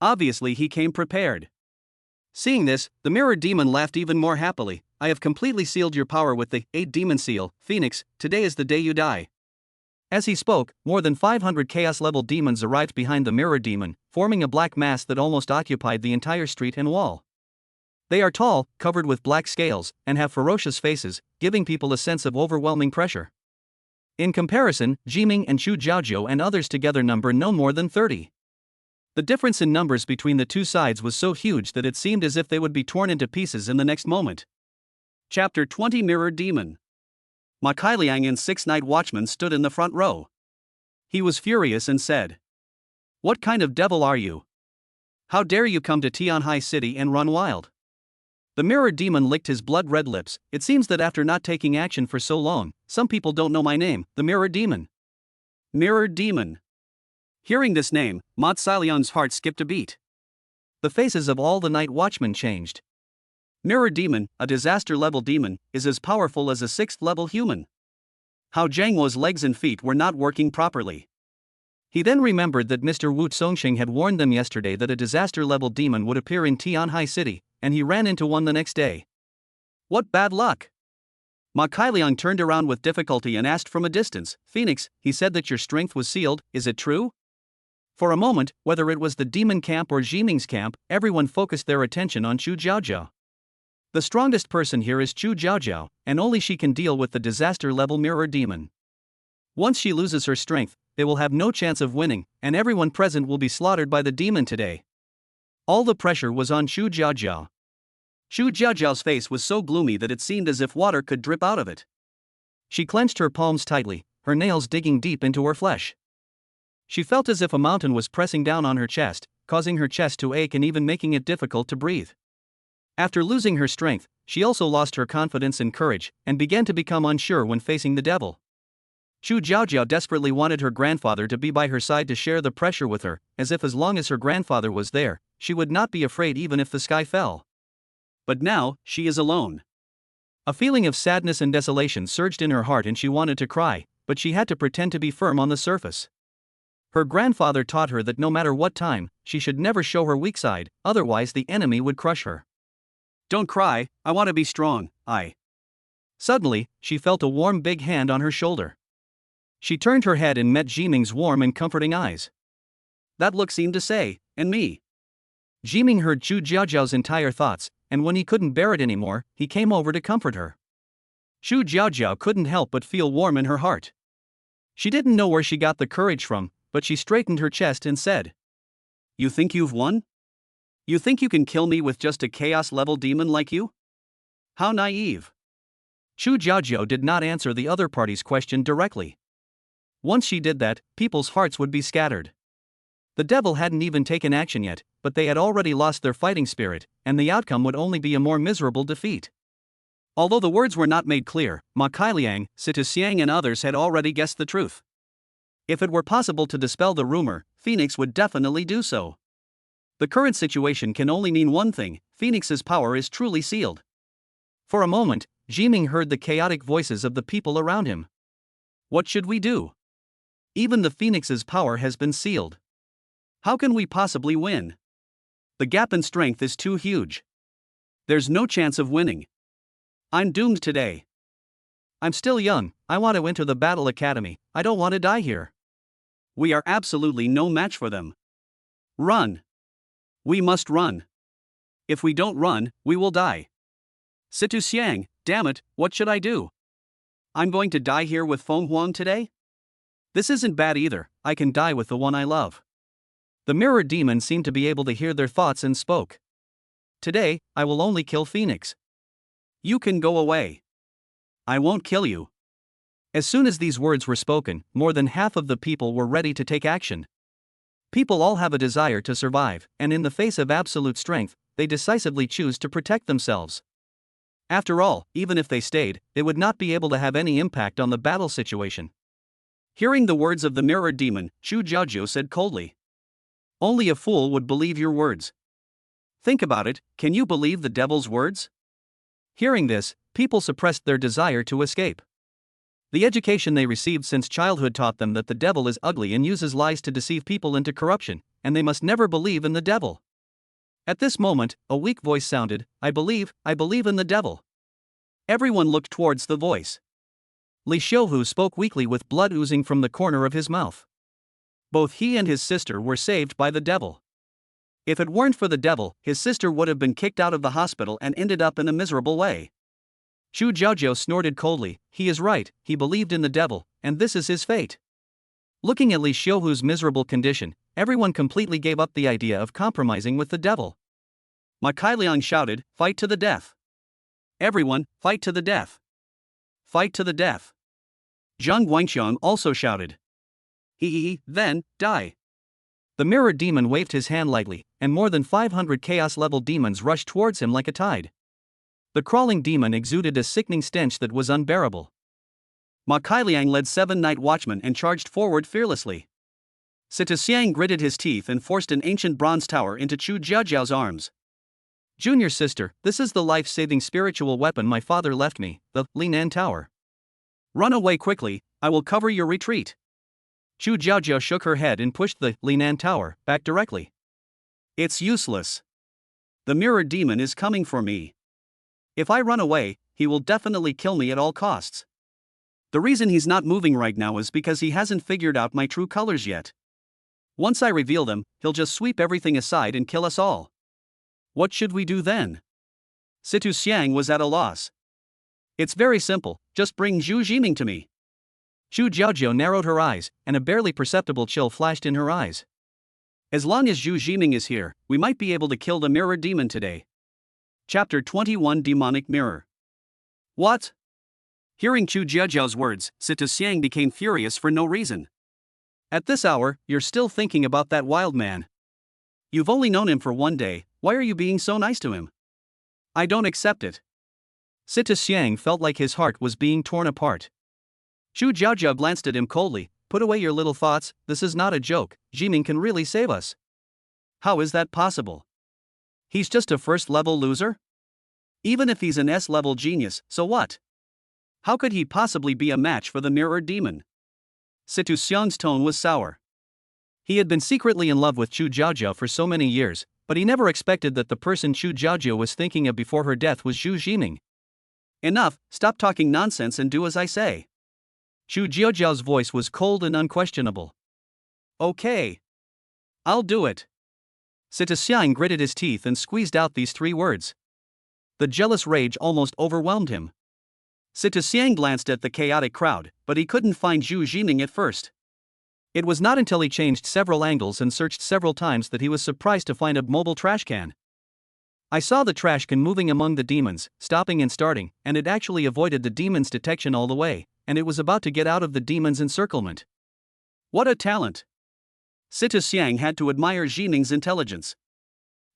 Obviously, he came prepared. Seeing this, the mirror demon laughed even more happily. "I have completely sealed your power with the 8 demon seal, Phoenix. Today is the day you die." As he spoke, more than 500 chaos-level demons arrived behind the mirror demon, forming a black mass that almost occupied the entire street and wall. They are tall, covered with black scales, and have ferocious faces, giving people a sense of overwhelming pressure. In comparison, Jiming and Chu Jiaojiao and others together number no more than 30. The difference in numbers between the two sides was so huge that it seemed as if they would be torn into pieces in the next moment. Chapter 20 Mirror Demon. Ma Kailiang and 6 night watchmen stood in the front row. He was furious and said, "What kind of devil are you? How dare you come to Tianhai City and run wild?" The mirror demon licked his blood-red lips. "It seems that after not taking action for so long, some people don't know my name, the mirror demon." Mirror Demon. Hearing this name, Ma Cailiang's heart skipped a beat. The faces of all the night watchmen changed. Mirror Demon, a disaster-level demon, is as powerful as a 6th-level human. How Zhang Wo's legs and feet were not working properly. He then remembered that Mr. Wu Songxing had warned them yesterday that a disaster-level demon would appear in Tianhai City, and he ran into one the next day. What bad luck! Ma Kailiang turned around with difficulty and asked from a distance, "Phoenix, he said that your strength was sealed, is it true?" For a moment, whether it was the demon camp or Jiming's camp, everyone focused their attention on Chu Jiaojiao. The strongest person here is Chu Jiaojiao, and only she can deal with the disaster-level mirror demon. Once she loses her strength, they will have no chance of winning, and everyone present will be slaughtered by the demon today. All the pressure was on Chu Jiaojiao. Xu Jiaojiao's face was so gloomy that it seemed as if water could drip out of it. She clenched her palms tightly, her nails digging deep into her flesh. She felt as if a mountain was pressing down on her chest, causing her chest to ache and even making it difficult to breathe. After losing her strength, she also lost her confidence and courage, and began to become unsure when facing the devil. Xu Jiaojiao desperately wanted her grandfather to be by her side to share the pressure with her, as if as long as her grandfather was there, she would not be afraid even if the sky fell. But now, she is alone. A feeling of sadness and desolation surged in her heart and she wanted to cry, but she had to pretend to be firm on the surface. Her grandfather taught her that no matter what time, she should never show her weak side, otherwise the enemy would crush her. Don't cry, I want to be strong, Suddenly, she felt a warm big hand on her shoulder. She turned her head and met Jiming's warm and comforting eyes. That look seemed to say, and me. Jiming heard Xu Jiaojiao's entire thoughts, and when he couldn't bear it anymore, he came over to comfort her. Xu Jiaojiao couldn't help but feel warm in her heart. She didn't know where she got the courage from, but she straightened her chest and said, You think you've won? You think you can kill me with just a chaos-level demon like you? How naive. Xu Jiaojiao did not answer the other party's question directly. Once she did that, people's hearts would be scattered. The devil hadn't even taken action yet, but they had already lost their fighting spirit, and the outcome would only be a more miserable defeat. Although the words were not made clear, Ma Kailiang, Situ Xiang and others had already guessed the truth. If it were possible to dispel the rumor, Phoenix would definitely do so. The current situation can only mean one thing: Phoenix's power is truly sealed. For a moment, Jiming heard the chaotic voices of the people around him. What should we do? Even the Phoenix's power has been sealed. How can we possibly win? The gap in strength is too huge. There's no chance of winning. I'm doomed today. I'm still young, I want to enter the battle academy, I don't want to die here. We are absolutely no match for them. Run. We must run. If we don't run, we will die. Situ Xiang, damn it, what should I do? I'm going to die here with Feng Huang today? This isn't bad either, I can die with the one I love. The mirror demon seemed to be able to hear their thoughts and spoke. Today, I will only kill Phoenix. You can go away. I won't kill you. As soon as these words were spoken, more than half of the people were ready to take action. People all have a desire to survive, and in the face of absolute strength, they decisively choose to protect themselves. After all, even if they stayed, they would not be able to have any impact on the battle situation. Hearing the words of the mirror demon, Xu Jiaojiao said coldly, Only a fool would believe your words. Think about it, can you believe the devil's words? Hearing this, people suppressed their desire to escape. The education they received since childhood taught them that the devil is ugly and uses lies to deceive people into corruption, and they must never believe in the devil. At this moment, a weak voice sounded, I believe in the devil. Everyone looked towards the voice. Li Xiuhu spoke weakly with blood oozing from the corner of his mouth. Both he and his sister were saved by the devil. If it weren't for the devil, his sister would have been kicked out of the hospital and ended up in a miserable way. Xu Jiaojiao snorted coldly, he is right, he believed in the devil, and this is his fate. Looking at Li Xiuhu's miserable condition, everyone completely gave up the idea of compromising with the devil. Ma Kailiang shouted, fight to the death. Everyone, fight to the death. Fight to the death. Zhang Guangxiang also shouted. Then, die. The mirror demon waved his hand lightly, and more than 500 chaos-level demons rushed towards him like a tide. The crawling demon exuded a sickening stench that was unbearable. Ma Kailiang led 7 night watchmen and charged forward fearlessly. Situ Xiang gritted his teeth and forced an ancient bronze tower into Xu Jiaojiao's arms. Junior sister, this is the life-saving spiritual weapon my father left me, the Linan Tower. Run away quickly, I will cover your retreat. Xu Jiaojiao shook her head and pushed the Linan Tower back directly. It's useless. The mirror demon is coming for me. If I run away, he will definitely kill me at all costs. The reason he's not moving right now is because he hasn't figured out my true colors yet. Once I reveal them, he'll just sweep everything aside and kill us all. What should we do then? Situ Xiang was at a loss. It's very simple, just bring Zhu Jiming to me. Xu Jiaojiao narrowed her eyes, and a barely perceptible chill flashed in her eyes. As long as Zhu Jiming is here, we might be able to kill the mirror demon today. Chapter 21 Demonic Mirror. What? Hearing Chu Jiajiao's words, Sita Xiang became furious for no reason. At this hour, you're still thinking about that wild man. You've only known him for 1 day, why are you being so nice to him? I don't accept it. Sita Xiang felt like his heart was being torn apart. Chu Jiajiao glanced at him coldly. Put away your little thoughts, this is not a joke, Jiming can really save us. How is that possible? He's just a first-level loser? Even if he's an S-level genius, so what? How could he possibly be a match for the mirror demon? Sita Xiang's tone was sour. He had been secretly in love with Chu Jiajiao for so many years, but he never expected that the person Chu Jiajiao was thinking of before her death was Zhu Jiming. Enough, stop talking nonsense and do as I say. Chu Jiajiao's voice was cold and unquestionable. Okay. I'll do it. Sita Xiang gritted his teeth and squeezed out these 3 words. The jealous rage almost overwhelmed him. Sita Xiang glanced at the chaotic crowd, but he couldn't find Zhu Jiming at first. It was not until he changed several angles and searched several times that he was surprised to find a mobile trash can. I saw the trash can moving among the demons, stopping and starting, and it actually avoided the demon's detection all the way, and it was about to get out of the demon's encirclement. What a talent! Sita Xiang had to admire Jiming's intelligence.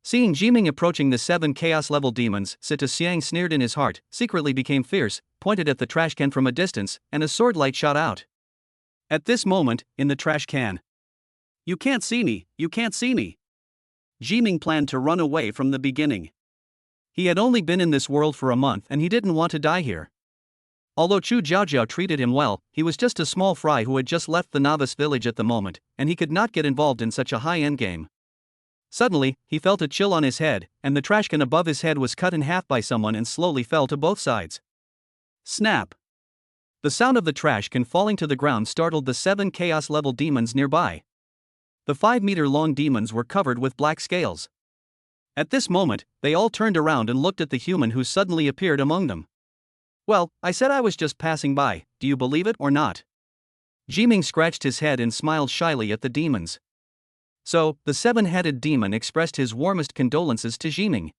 Seeing Jiming approaching the 7 chaos-level demons, Sita Xiang sneered in his heart, secretly became fierce, pointed at the trash can from a distance, and a sword light shot out. At this moment, in the trash can. You can't see me, you can't see me. Jiming planned to run away from the beginning. He had only been in this world for a month and he didn't want to die here. Although Chu Jiajiao treated him well, he was just a small fry who had just left the novice village at the moment, and he could not get involved in such a high-end game. Suddenly, he felt a chill on his head, and the trash can above his head was cut in half by someone and slowly fell to both sides. Snap! The sound of the trash can falling to the ground startled the 7 chaos-level demons nearby. The 5-meter-long demons were covered with black scales. At this moment, they all turned around and looked at the human who suddenly appeared among them. Well, I said I was just passing by, do you believe it or not? Jiming scratched his head and smiled shyly at the demons. So, the 7-headed demon expressed his warmest condolences to Jiming.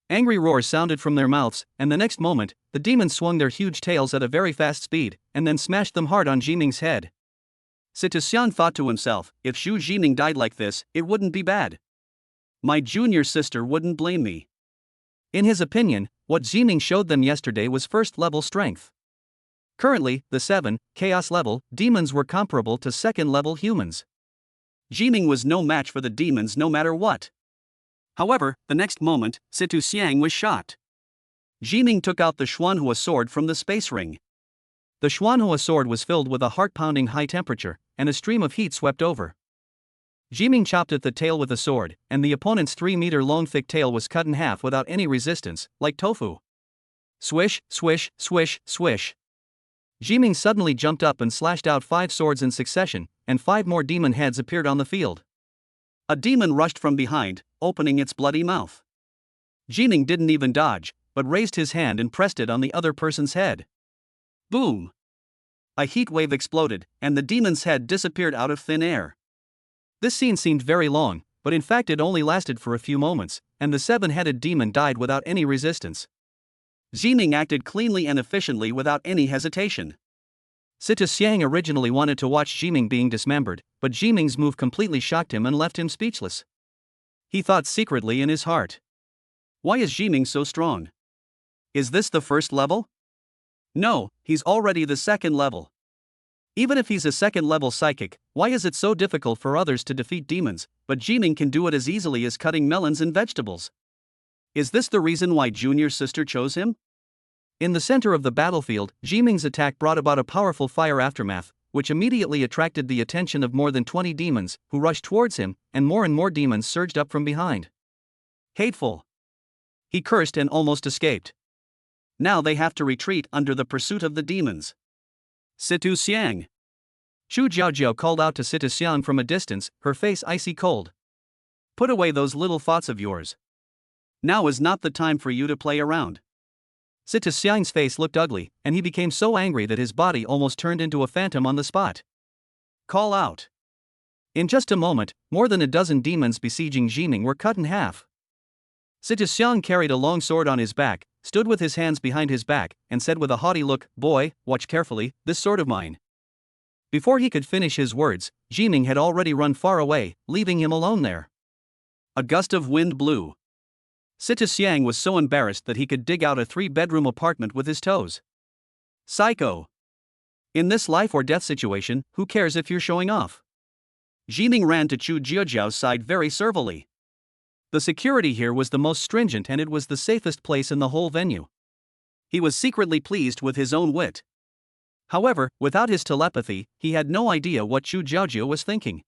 Angry roars sounded from their mouths, and the next moment, the demons swung their huge tails at a very fast speed, and then smashed them hard on Jiming's head. Sita Xiang thought to himself, if Zhu Jiming died like this, it wouldn't be bad. My junior sister wouldn't blame me. In his opinion, what Jiming showed them yesterday was first-level strength. Currently, the 7, chaos-level, demons were comparable to second-level humans. Jiming was no match for the demons no matter what. However, the next moment, Sita Xiang was shocked. Jiming took out the Xuanhua sword from the space ring. The Xuanhua sword was filled with a heart-pounding high temperature, and a stream of heat swept over. Jiming chopped at the tail with a sword, and the opponent's 3-meter-long thick tail was cut in half without any resistance, like tofu. Swish, swish, swish, swish. Jiming suddenly jumped up and slashed out 5 swords in succession, and 5 more demon heads appeared on the field. A demon rushed from behind, opening its bloody mouth. Jiming didn't even dodge, but raised his hand and pressed it on the other person's head. Boom! A heat wave exploded, and the demon's head disappeared out of thin air. This scene seemed very long, but in fact it only lasted for a few moments, and the 7-headed demon died without any resistance. Jiming acted cleanly and efficiently without any hesitation. Sita Xiang originally wanted to watch Jiming being dismembered, but Jiming's move completely shocked him and left him speechless. He thought secretly in his heart. Why is Jiming so strong? Is this the first level? No, he's already the second level. Even if he's a second-level psychic, why is it so difficult for others to defeat demons, but Jiming can do it as easily as cutting melons and vegetables? Is this the reason why Junior's sister chose him? In the center of the battlefield, Jiming's attack brought about a powerful fire aftermath, which immediately attracted the attention of more than 20 demons, who rushed towards him, and more demons surged up from behind. Hateful! He cursed and almost escaped. Now they have to retreat under the pursuit of the demons. Sita Xiang. Chu Jiajiao called out to Sita Xiang from a distance, her face icy cold. Put away those little thoughts of yours. Now is not the time for you to play around. Sita Xiang's face looked ugly, and he became so angry that his body almost turned into a phantom on the spot. Call out. In just a moment, more than a dozen demons besieging Jiming were cut in half. Xiang carried a long sword on his back, stood with his hands behind his back, and said with a haughty look, "Boy, watch carefully, this sword of mine." Before he could finish his words, Jiming had already run far away, leaving him alone there. A gust of wind blew. Xiang was so embarrassed that he could dig out a 3-bedroom apartment with his toes. Psycho. In this life or death situation, who cares if you're showing off? Jiming ran to Chu Jiaojiao's side very servilely. The security here was the most stringent and it was the safest place in the whole venue. He was secretly pleased with his own wit. However, without his telepathy, he had no idea what Chu Jiaojiao was thinking.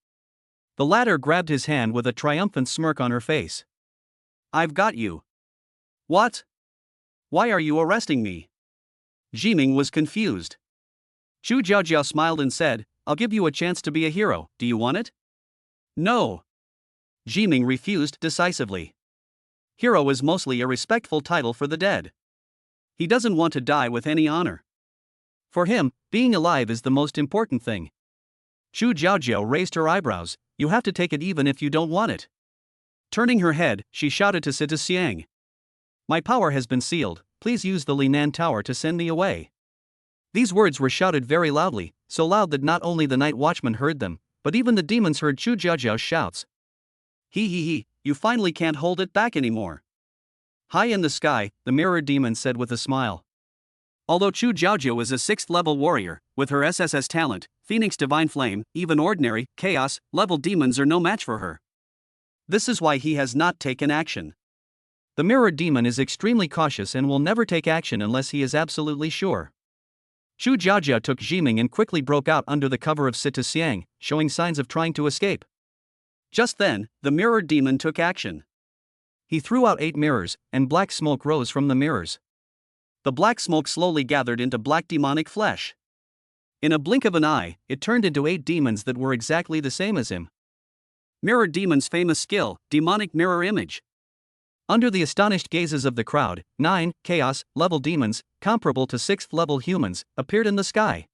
The latter grabbed his hand with a triumphant smirk on her face. "I've got you." "What? Why are you arresting me?" Jiming was confused. Chu Jiaojiao smiled and said, "I'll give you a chance to be a hero, do you want it?" "No." Jiming refused decisively. Hero is mostly a respectful title for the dead. He doesn't want to die with any honor. For him, being alive is the most important thing. Chu Jiaojiao raised her eyebrows. "You have to take it even if you don't want it." Turning her head, she shouted to Xiang. "My power has been sealed, please use the Linan Tower to send me away." These words were shouted very loudly, so loud that not only the night watchman heard them, but even the demons heard Chu Jiaojiao's shouts. He, you finally can't hold it back anymore." High in the sky, the mirror demon said with a smile. Although Chu Jiaojiao is a 6th level warrior, with her SSS talent, Phoenix Divine Flame, even ordinary, Chaos, level demons are no match for her. This is why he has not taken action. The mirror demon is extremely cautious and will never take action unless he is absolutely sure. Chu Jiaojiao took Jiming and quickly broke out under the cover of Xiang, showing signs of trying to escape. Just then, the mirror demon took action. He threw out 8 mirrors, and black smoke rose from the mirrors. The black smoke slowly gathered into black demonic flesh. In a blink of an eye, it turned into 8 demons that were exactly the same as him. Mirror demon's famous skill, demonic mirror image. Under the astonished gazes of the crowd, 9 Chaos level demons, comparable to 6th level humans, appeared in the sky.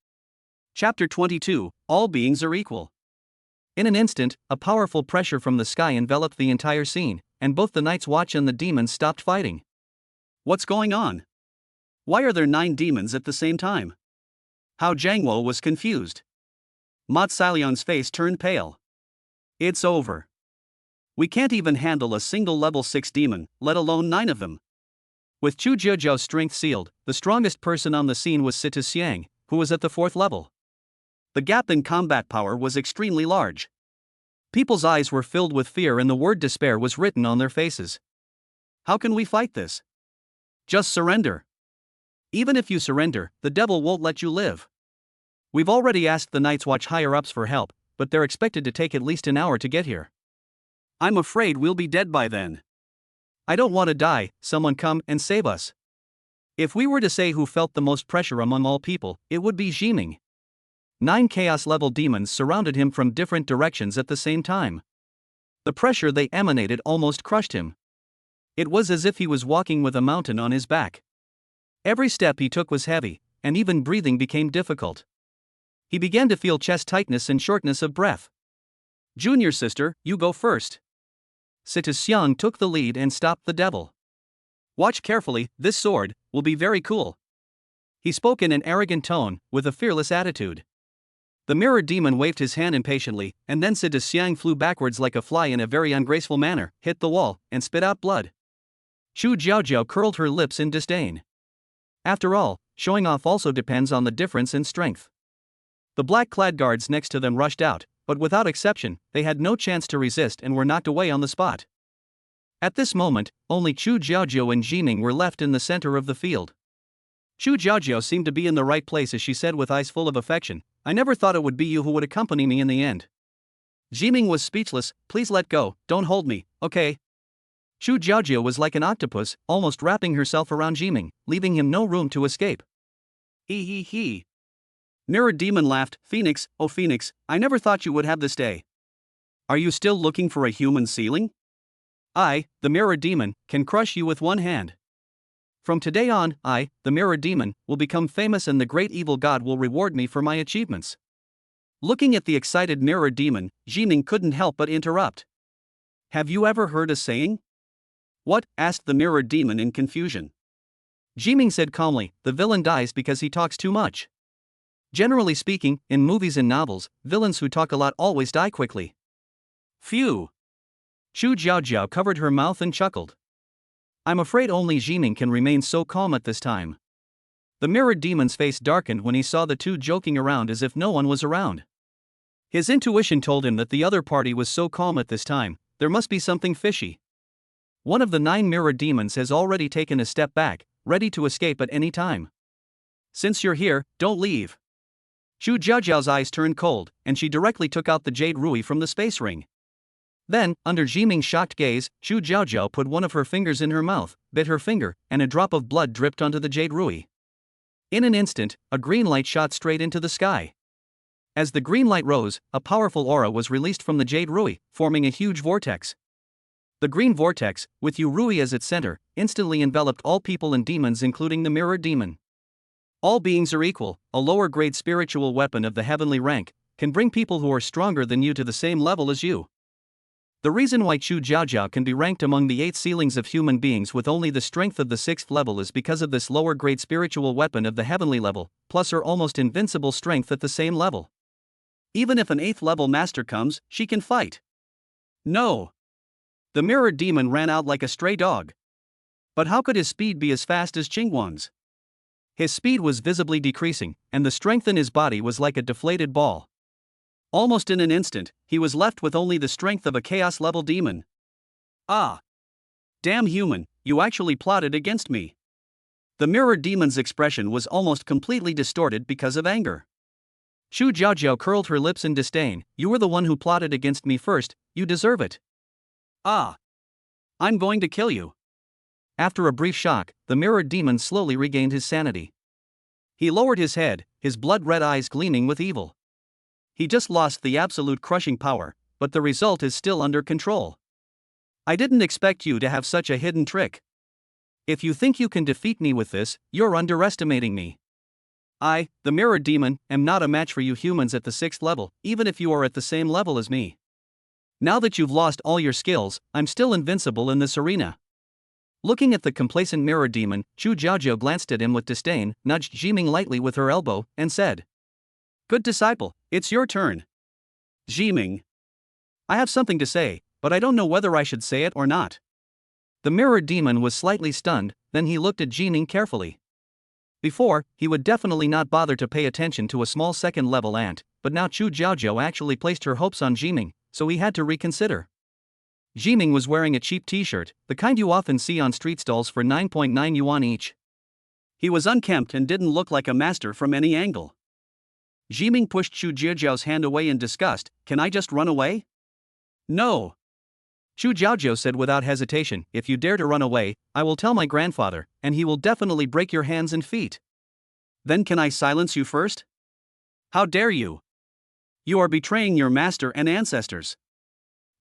Chapter 22, All Beings Are Equal. In an instant, a powerful pressure from the sky enveloped the entire scene, and both the Night's Watch and the demons stopped fighting. What's going on? Why are there 9 demons at the same time? Hao Jiangwo was confused. Ma Cailion's face turned pale. It's over. We can't even handle a single level 6 demon, let alone 9 of them. With Chu Jiaojiao's strength sealed, the strongest person on the scene was Xiang, who was at the 4th level. The gap in combat power was extremely large. People's eyes were filled with fear and the word despair was written on their faces. How can we fight this? Just surrender. Even if you surrender, the devil won't let you live. We've already asked the Night's Watch higher-ups for help, but they're expected to take at least an hour to get here. I'm afraid we'll be dead by then. I don't want to die, someone come and save us. If we were to say who felt the most pressure among all people, it would be Jiming. 9 Chaos-level demons surrounded him from different directions at the same time. The pressure they emanated almost crushed him. It was as if he was walking with a mountain on his back. Every step he took was heavy, and even breathing became difficult. He began to feel chest tightness and shortness of breath. Junior sister, you go first. Xiang took the lead and stopped the devil. Watch carefully, this sword will be very cool. He spoke in an arrogant tone, with a fearless attitude. The mirror demon waved his hand impatiently, and then Xiang flew backwards like a fly in a very ungraceful manner, hit the wall, and spit out blood. Chu Jiaojiao curled her lips in disdain. After all, showing off also depends on the difference in strength. The black-clad guards next to them rushed out, but without exception, they had no chance to resist and were knocked away on the spot. At this moment, only Chu Jiaojiao and Jiming were left in the center of the field. Chu Jiaojiao seemed to be in the right place as she said with eyes full of affection, I never thought it would be you who would accompany me in the end. Jiming was speechless, please let go, don't hold me, okay? Chu Jiaojiao was like an octopus, almost wrapping herself around Jiming, leaving him no room to escape. He. Mirror demon laughed, Phoenix, oh Phoenix, I never thought you would have this day. Are you still looking for a human ceiling? I, the mirror demon, can crush you with one hand. From today on, I, the mirror demon, will become famous and the great evil god will reward me for my achievements. Looking at the excited mirror demon, Jiming couldn't help but interrupt. Have you ever heard a saying? What? Asked the mirrored demon in confusion. Jiming said calmly, the villain dies because he talks too much. Generally speaking, in movies and novels, villains who talk a lot always die quickly. Phew. Chu Jiaojiao covered her mouth and chuckled. I'm afraid only Jiming can remain so calm at this time. The mirrored demon's face darkened when he saw the two joking around as if no one was around. His intuition told him that the other party was so calm at this time, there must be something fishy. One of the 9 mirrored demons has already taken a step back, ready to escape at any time. Since you're here, don't leave. Chu Jiaojiao's eyes turned cold, and she directly took out the jade ruby from the space ring. Then, under Jiming's shocked gaze, Chu Jiaojiao put one of her fingers in her mouth, bit her finger, and a drop of blood dripped onto the jade ruby. In an instant, a green light shot straight into the sky. As the green light rose, a powerful aura was released from the jade ruby, forming a huge vortex. The green vortex, with Yu Rui as its center, instantly enveloped all people and demons including the mirrored demon. All beings are equal. A lower-grade spiritual weapon of the heavenly rank can bring people who are stronger than you to the same level as you. The reason why Chu Jiaojiao can be ranked among the 8 ceilings of human beings with only the strength of the 6th level is because of this lower-grade spiritual weapon of the heavenly level, plus her almost invincible strength at the same level. Even if an 8th level master comes, she can fight. No. The mirrored demon ran out like a stray dog. But how could his speed be as fast as Qingguan's? His speed was visibly decreasing, and the strength in his body was like a deflated ball. Almost in an instant, he was left with only the strength of a chaos-level demon. Ah! Damn human, you actually plotted against me. The mirrored demon's expression was almost completely distorted because of anger. Chu Jiaojiao curled her lips in disdain. You were the one who plotted against me first, you deserve it. Ah! I'm going to kill you. After a brief shock, the mirrored demon slowly regained his sanity. He lowered his head, his blood-red eyes gleaming with evil. He just lost the absolute crushing power, but the result is still under control. I didn't expect you to have such a hidden trick. If you think you can defeat me with this, you're underestimating me. I, the mirrored demon, am not a match for you humans at the 6th level, even if you are at the same level as me. Now that you've lost all your skills, I'm still invincible in this arena. Looking at the complacent mirrored demon, Chu Jiaojiao glanced at him with disdain, nudged Jiming lightly with her elbow, and said, Good disciple, it's your turn. Jiming. I have something to say, but I don't know whether I should say it or not. The mirrored demon was slightly stunned, then he looked at Jiming carefully. Before, he would definitely not bother to pay attention to a small second-level ant, but now Chu Jiaojiao actually placed her hopes on Jiming, so he had to reconsider. Jiming was wearing a cheap t-shirt, the kind you often see on street stalls for 9.9 yuan each. He was unkempt and didn't look like a master from any angle. Jiming pushed Chu Jiaojiao's hand away in disgust. Can I just run away? No. Chu Jiaojiao said without hesitation, if you dare to run away, I will tell my grandfather, and he will definitely break your hands and feet. Then can I silence you first? How dare you? You are betraying your master and ancestors.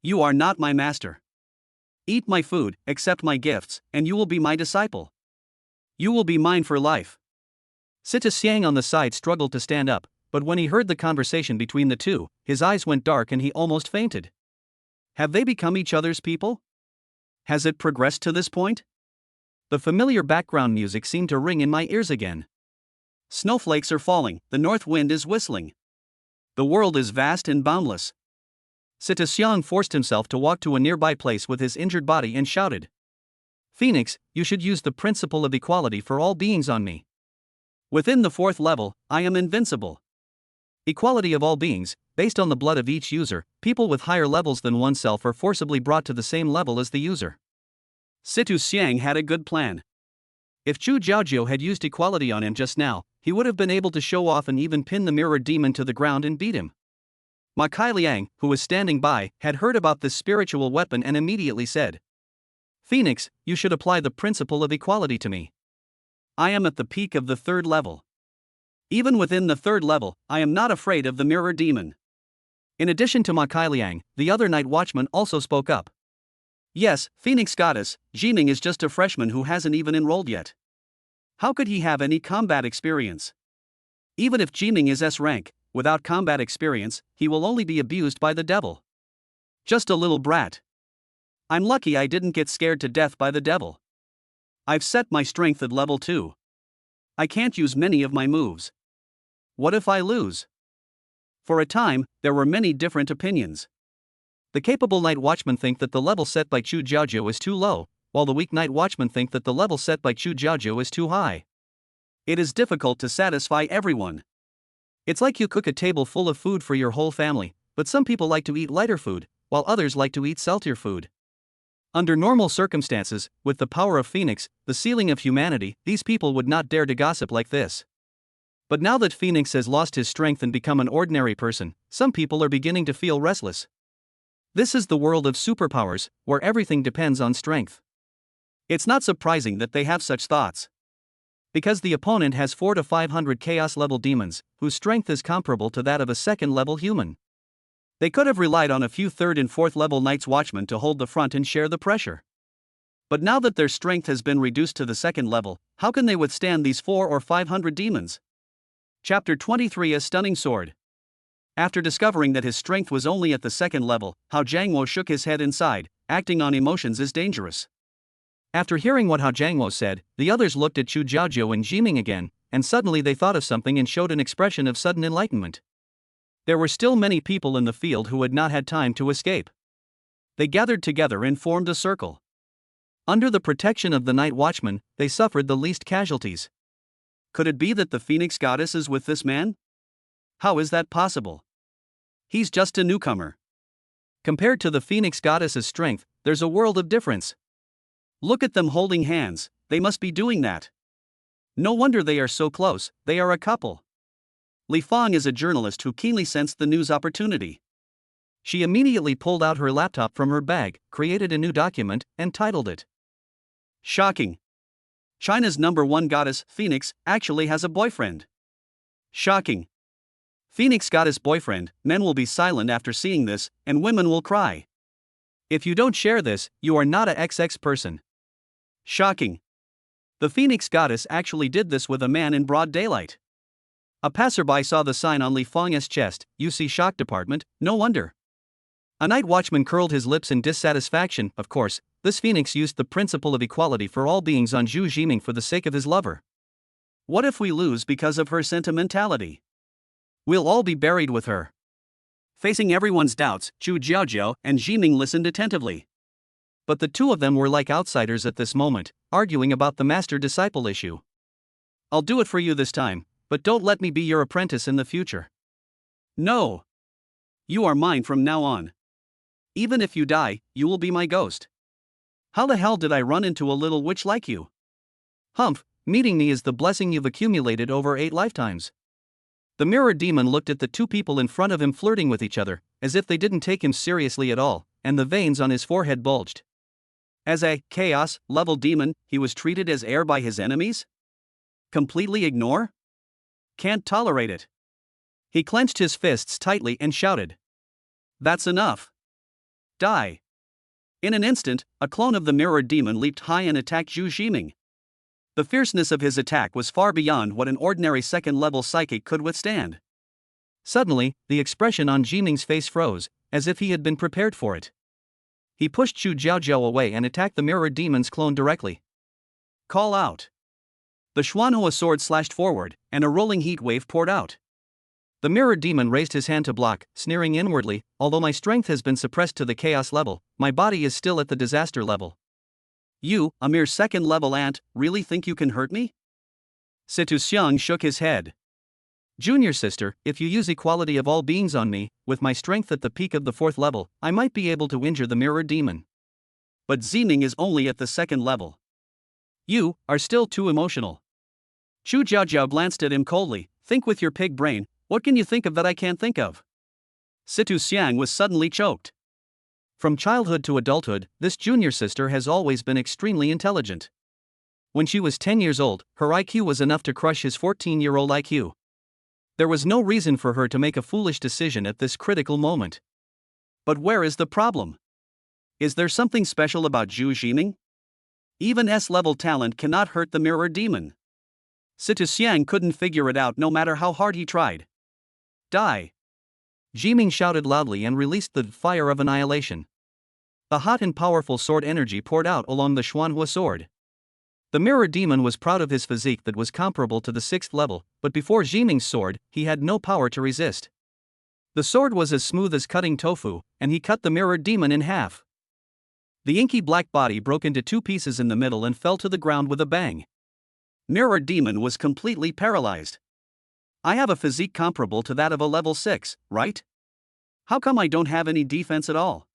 You are not my master. Eat my food, accept my gifts, and you will be my disciple. You will be mine for life. Sita Xiang on the side struggled to stand up, but when he heard the conversation between the two, his eyes went dark and he almost fainted. Have they become each other's people? Has it progressed to this point? The familiar background music seemed to ring in my ears again. Snowflakes are falling, the north wind is whistling. The world is vast and boundless. Sita Xiang forced himself to walk to a nearby place with his injured body and shouted, Phoenix, you should use the principle of equality for all beings on me. Within the 4th level, I am invincible. Equality of all beings, based on the blood of each user, people with higher levels than oneself are forcibly brought to the same level as the user. Sita Xiang had a good plan. If Chu Jiaojiao had used equality on him just now, he would have been able to show off and even pin the mirrored demon to the ground and beat him. Ma Kailiang, who was standing by, had heard about this spiritual weapon and immediately said, Phoenix, you should apply the principle of equality to me. I am at the peak of the 3rd level. Even within the 3rd level, I am not afraid of the mirror demon. In addition to Ma Kailiang, the other night watchman also spoke up. Yes, Phoenix Goddess, Jiming is just a freshman who hasn't even enrolled yet. How could he have any combat experience? Even if Jiming is S rank, without combat experience, he will only be abused by the devil. Just a little brat. I'm lucky I didn't get scared to death by the devil. I've set my strength at level 2. I can't use many of my moves. What if I lose? For a time, there were many different opinions. The capable night watchmen think that the level set by Chu Jiaojiu is too low, while the weak night watchmen think that the level set by Chu Jiaojiu is too high. It is difficult to satisfy everyone. It's like you cook a table full of food for your whole family, but some people like to eat lighter food, while others like to eat saltier food. Under normal circumstances, with the power of Phoenix, the ceiling of humanity, these people would not dare to gossip like this. But now that Phoenix has lost his strength and become an ordinary person, some people are beginning to feel restless. This is the world of superpowers, where everything depends on strength. It's not surprising that they have such thoughts. Because the opponent has 400 to 500 chaos level demons, whose strength is comparable to that of a second level human. They could have relied on a few 3rd and 4th level Knights Watchmen to hold the front and share the pressure. But now that their strength has been reduced to the 2nd level, how can they withstand these 400 or 500 demons? Chapter 23: A Stunning Sword. After discovering that his strength was only at the 2nd level, Hao Jiangwo shook his head inside. Acting on emotions is dangerous. After hearing what Hao Jiangwo said, the others looked at Chu Jiaojiu and Jiming again, and suddenly they thought of something and showed an expression of sudden enlightenment. There were still many people in the field who had not had time to escape. They gathered together and formed a circle. Under the protection of the Night Watchman, they suffered the least casualties. Could it be that the Phoenix Goddess is with this man? How is that possible? He's just a newcomer. Compared to the Phoenix Goddess's strength, there's a world of difference. Look at them holding hands, they must be doing that. No wonder they are so close, they are a couple. Li Fang is a journalist who keenly sensed the news opportunity. She immediately pulled out her laptop from her bag, created a new document, and titled it. Shocking. China's #1 goddess, Phoenix, actually has a boyfriend. Shocking. Phoenix Goddess boyfriend. Men will be silent after seeing this, and women will cry. If you don't share this, you are not a XX person. Shocking. The Phoenix Goddess actually did this with a man in broad daylight. A passerby saw the sign on Li Fang's chest, "UC Shock Department," no wonder. A night watchman curled his lips in dissatisfaction. Of course, this Phoenix used the principle of equality for all beings on Zhu Jiming for the sake of his lover. What if we lose because of her sentimentality? We'll all be buried with her. Facing everyone's doubts, Chu Jiaojiu and Jiming listened attentively. But the two of them were like outsiders at this moment, arguing about the master-disciple issue. I'll do it for you this time, but don't let me be your apprentice in the future. No. You are mine from now on. Even if you die, you will be my ghost. How the hell did I run into a little witch like you? Humph, meeting me is the blessing you've accumulated over 8 lifetimes. The mirror demon looked at the two people in front of him flirting with each other, as if they didn't take him seriously at all, and the veins on his forehead bulged. As a chaos level demon, he was treated as air by his enemies? Completely ignore? Can't tolerate it. He clenched his fists tightly and shouted. That's enough. Die. In an instant, a clone of the mirror demon leaped high and attacked Zhu Jiming. The fierceness of his attack was far beyond what an ordinary second-level psychic could withstand. Suddenly, the expression on Jiming's face froze, as if he had been prepared for it. He pushed Chu Jiaojiu away and attacked the mirror demon's clone directly. Call out. The Xuanhua sword slashed forward, and a rolling heat wave poured out. The mirror demon raised his hand to block, sneering inwardly, "Although my strength has been suppressed to the chaos level, my body is still at the disaster level." You, a mere second-level ant, really think you can hurt me? Situ Xiang shook his head. "Junior sister, if you use equality of all beings on me, with my strength at the peak of the 4th level, I might be able to injure the mirror demon." But Ziming is only at the 2nd level. You are still too emotional. Chu Jiaojiu glanced at him coldly. Think with your pig brain, what can you think of that I can't think of? Situ Xiang was suddenly choked. From childhood to adulthood, this junior sister has always been extremely intelligent. When she was 10 years old, her IQ was enough to crush his 14-year-old IQ. There was no reason for her to make a foolish decision at this critical moment. But where is the problem? Is there something special about Zhu Jiming? Even S-level talent cannot hurt the mirror demon. Situ Xiang couldn't figure it out no matter how hard he tried. Die. Jiming shouted loudly and released the fire of annihilation. A hot and powerful sword energy poured out along the Xuanhua sword. The mirror demon was proud of his physique that was comparable to the 6th level, but before Jiming's sword, he had no power to resist. The sword was as smooth as cutting tofu, and he cut the mirror demon in half. The inky black body broke into 2 pieces in the middle and fell to the ground with a bang. Mirror demon was completely paralyzed. I have a physique comparable to that of a level 6, right? How come I don't have any defense at all?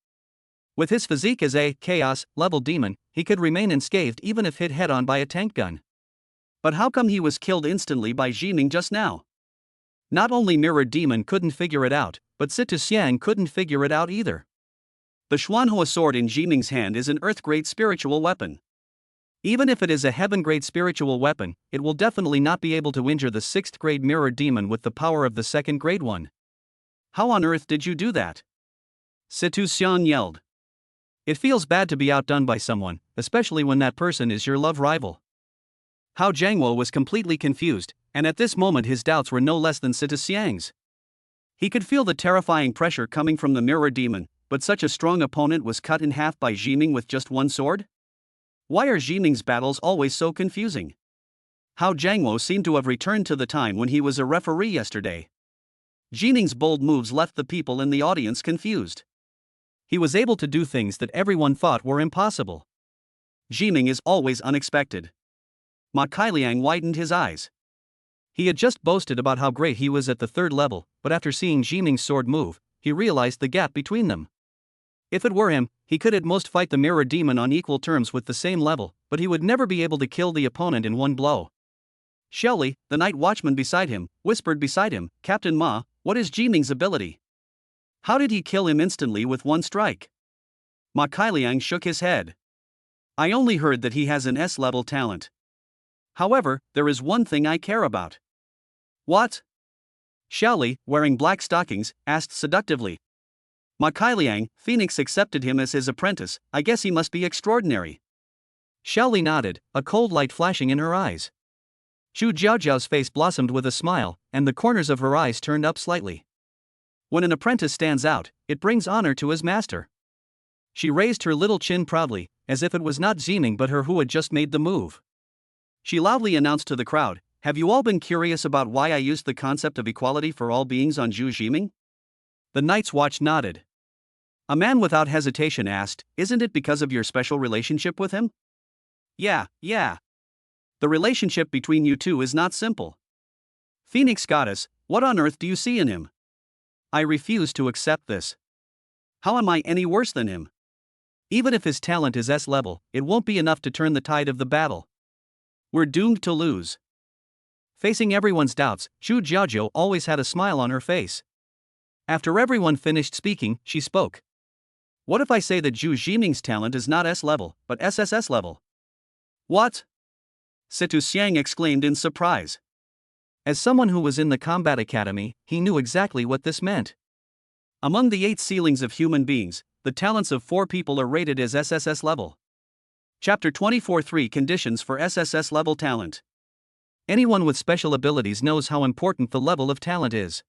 With his physique as a chaos level demon, he could remain unscathed even if hit head on by a tank gun. But how come he was killed instantly by Jiming just now? Not only Mirror Demon couldn't figure it out, but Situ Xiang couldn't figure it out either. The Xuanhua sword in Jiming's hand is an earth-grade spiritual weapon. Even if it is a heaven-grade spiritual weapon, it will definitely not be able to injure the 6th-grade Mirror Demon with the power of the 2nd-grade one. How on earth did you do that? Situ Xiang yelled. It feels bad to be outdone by someone, especially when that person is your love rival. Hao Jiangwo was completely confused, and at this moment his doubts were no less than Situ Xiang's. He could feel the terrifying pressure coming from the mirror demon, but such a strong opponent was cut in half by Jiming with just one sword? Why are Jiming's battles always so confusing? Hao Jiangwo seemed to have returned to the time when he was a referee yesterday. Jiming's bold moves left the people in the audience confused. He was able to do things that everyone thought were impossible. Jiming is always unexpected. Ma Kailiang widened his eyes. He had just boasted about how great he was at the 3rd level, but after seeing Jiming's sword move, he realized the gap between them. If it were him, he could at most fight the mirror demon on equal terms with the same level, but he would never be able to kill the opponent in one blow. Shelley, the night watchman beside him, whispered beside him, "Captain Ma, what is Jiming's ability? How did he kill him instantly with one strike?" Ma Kailiang shook his head. "I only heard that he has an S-level talent. However, there is one thing I care about." "What?" Shelley, wearing black stockings, asked seductively. "Ma Kailiang, Phoenix accepted him as his apprentice, I guess he must be extraordinary." Shelley nodded, a cold light flashing in her eyes. Zhu Jiaojiao's face blossomed with a smile, and the corners of her eyes turned up slightly. When an apprentice stands out, it brings honor to his master. She raised her little chin proudly, as if it was not Jiming but her who had just made the move. She loudly announced to the crowd, "Have you all been curious about why I used the concept of equality for all beings on Zhu Jiming?" The Night's Watch nodded. A man without hesitation asked, "Isn't it because of your special relationship with him?" Yeah. The relationship between you two is not simple. Phoenix Goddess, what on earth do you see in him? I refuse to accept this. How am I any worse than him? Even if his talent is S-level, it won't be enough to turn the tide of the battle. We're doomed to lose. Facing everyone's doubts, Zhu Jiaojiao always had a smile on her face. After everyone finished speaking, she spoke. What if I say that Zhu Jiming's talent is not S-level, but SSS level? What? Situ Xiang exclaimed in surprise. As someone who was in the combat academy, he knew exactly what this meant. Among the 8 ceilings of human beings, the talents of 4 people are rated as SSS level. Chapter 24 3 Conditions for SSS level talent. Anyone with special abilities knows how important the level of talent is.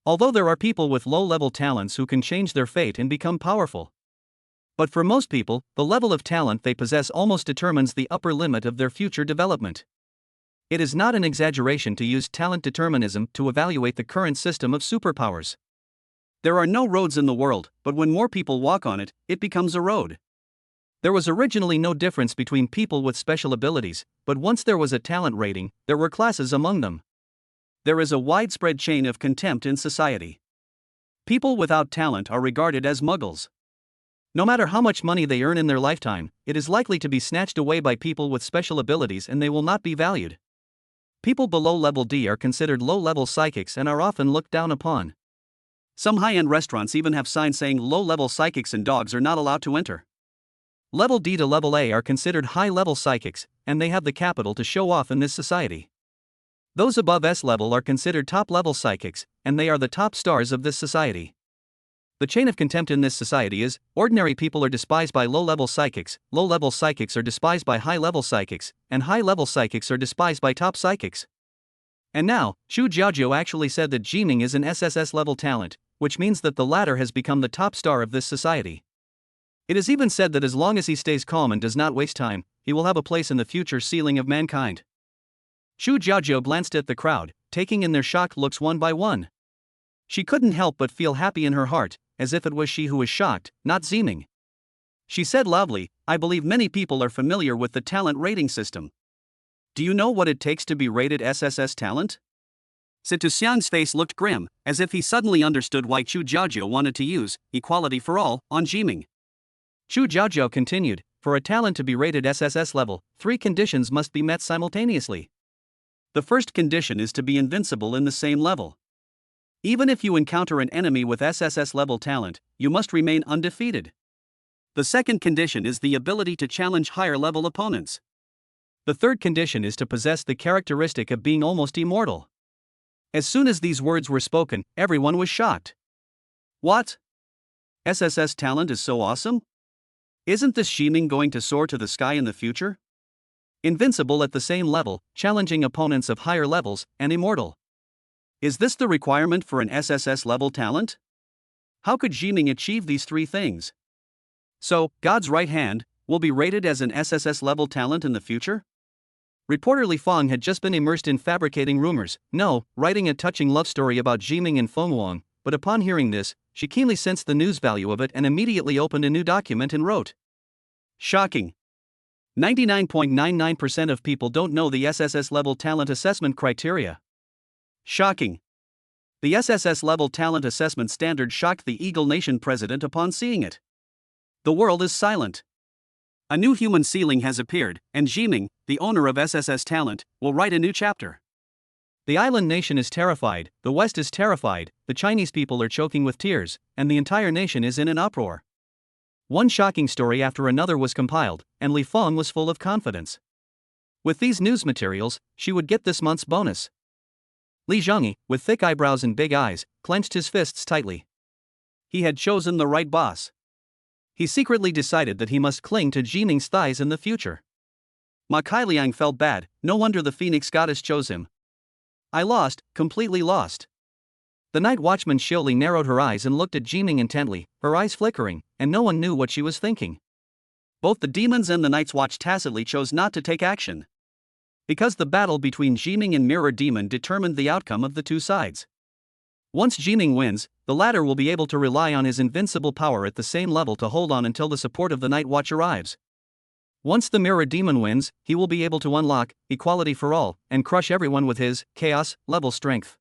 Although there are people with low-level talents who can change their fate and become powerful. But for most people, the level of talent they possess almost determines the upper limit of their future development. It is not an exaggeration to use talent determinism to evaluate the current system of superpowers. There are no roads in the world, but when more people walk on it, it becomes a road. There was originally no difference between people with special abilities, but once there was a talent rating, there were classes among them. There is a widespread chain of contempt in society. People without talent are regarded as muggles. No matter how much money they earn in their lifetime, it is likely to be snatched away by people with special abilities and they will not be valued. People below level D are considered low-level psychics and are often looked down upon. Some high-end restaurants even have signs saying low-level psychics and dogs are not allowed to enter. Level D to level A are considered high-level psychics, and they have the capital to show off in this society. Those above S level are considered top-level psychics, and they are the top stars of this society. The chain of contempt in this society is, ordinary people are despised by low-level psychics are despised by high-level psychics, and high-level psychics are despised by top psychics. And now, Zhu Jiaojiao actually said that Jiming is an SSS level talent, which means that the latter has become the top star of this society. It is even said that as long as he stays calm and does not waste time, he will have a place in the future ceiling of mankind. Xu Jiajiao glanced at the crowd, taking in their shocked looks one by one. She couldn't help but feel happy in her heart, as if it was she who was shocked, not Ziming. She said loudly, "I believe many people are familiar with the talent rating system. Do you know what it takes to be rated SSS talent?" Situxiang's face looked grim, as if he suddenly understood why Xu Jiajiao wanted to use equality for all on Ziming. Xu Jiajiao continued, "For a talent to be rated SSS level, 3 conditions must be met simultaneously. The first condition is to be invincible in the same level. Even if you encounter an enemy with SSS level talent, you must remain undefeated. The second condition is the ability to challenge higher level opponents. The third condition is to possess the characteristic of being almost immortal." As soon as these words were spoken, everyone was shocked. What? SSS talent is so awesome? Isn't this Ziming going to soar to the sky in the future? Invincible at the same level, challenging opponents of higher levels, and immortal. Is this the requirement for an SSS level talent? How could Ziming achieve these 3 things? So, God's right hand will be rated as an SSS level talent in the future? Reporter Li Feng had just been immersed in fabricating rumors, writing a touching love story about Ziming and Feng Wang, but upon hearing this, she keenly sensed the news value of it and immediately opened a new document and wrote. Shocking. 99.99% of people don't know the SSS level talent assessment criteria. Shocking. The SSS level talent assessment standard shocked the Eagle Nation president upon seeing it. The world is silent. A new human ceiling has appeared, and Ziming, the owner of SSS talent, will write a new chapter. The island nation is terrified, the West is terrified, the Chinese people are choking with tears, and the entire nation is in an uproar. One shocking story after another was compiled, and Li Feng was full of confidence. With these news materials, she would get this month's bonus. Li Zhongyi, with thick eyebrows and big eyes, clenched his fists tightly. He had chosen the right boss. He secretly decided that he must cling to Ziming's thighs in the future. Ma Kailiang felt bad, no wonder the Phoenix goddess chose him. I lost, completely lost. The night watchman Xiuli narrowed her eyes and looked at Ziming intently, her eyes flickering, and no one knew what she was thinking. Both the demons and the Night's Watch tacitly chose not to take action. Because the battle between Ziming and Mirror Demon determined the outcome of the 2 sides. Once Ziming wins, the latter will be able to rely on his invincible power at the same level to hold on until the support of the Night Watch arrives. Once the Mirror Demon wins, he will be able to unlock equality for all and crush everyone with his chaos level strength.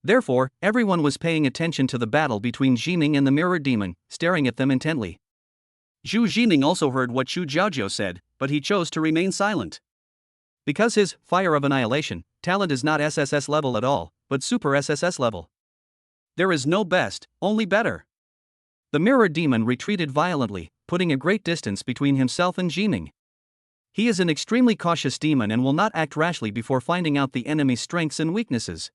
Therefore, everyone was paying attention to the battle between Ziming and the Mirror Demon, staring at them intently. Zhu Ziming also heard what Xu Jiajiao said, but he chose to remain silent. Because his Fire of Annihilation talent is not SSS level at all, but Super SSS level. There is no best, only better. The Mirror Demon retreated violently, putting a great distance between himself and Ziming. He is an extremely cautious demon and will not act rashly before finding out the enemy's strengths and weaknesses.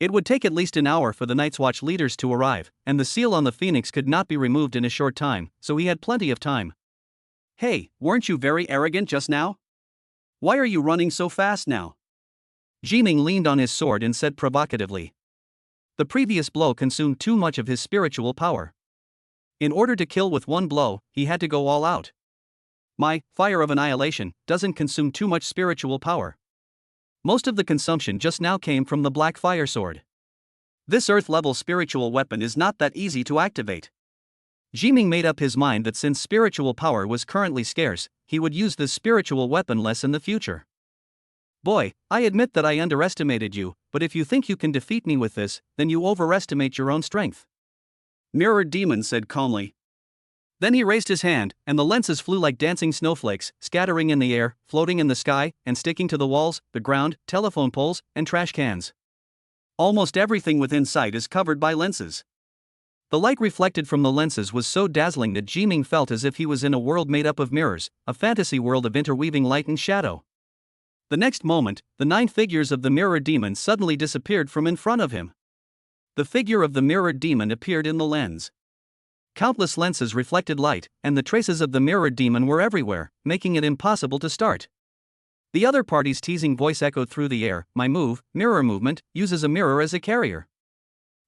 It would take at least an hour for the Night's Watch leaders to arrive, and the seal on the Phoenix could not be removed in a short time, so he had plenty of time. Hey, weren't you very arrogant just now? Why are you running so fast now? Ziming leaned on his sword and said provocatively. The previous blow consumed too much of his spiritual power. In order to kill with one blow, he had to go all out. My Fire of Annihilation doesn't consume too much spiritual power. Most of the consumption just now came from the Black Fire Sword. This Earth-level spiritual weapon is not that easy to activate. Ziming made up his mind that since spiritual power was currently scarce, he would use this spiritual weapon less in the future. Boy, I admit that I underestimated you, but if you think you can defeat me with this, then you overestimate your own strength. Mirror Demon said calmly. Then he raised his hand, and the lenses flew like dancing snowflakes, scattering in the air, floating in the sky, and sticking to the walls, the ground, telephone poles, and trash cans. Almost everything within sight is covered by lenses. The light reflected from the lenses was so dazzling that Ziming felt as if he was in a world made up of mirrors, a fantasy world of interweaving light and shadow. The next moment, the 9 figures of the Mirror Demon suddenly disappeared from in front of him. The figure of the Mirror Demon appeared in the lens. Countless lenses reflected light, and the traces of the Mirror Demon were everywhere, making it impossible to start. The other party's teasing voice echoed through the air. My move, mirror movement, uses a mirror as a carrier.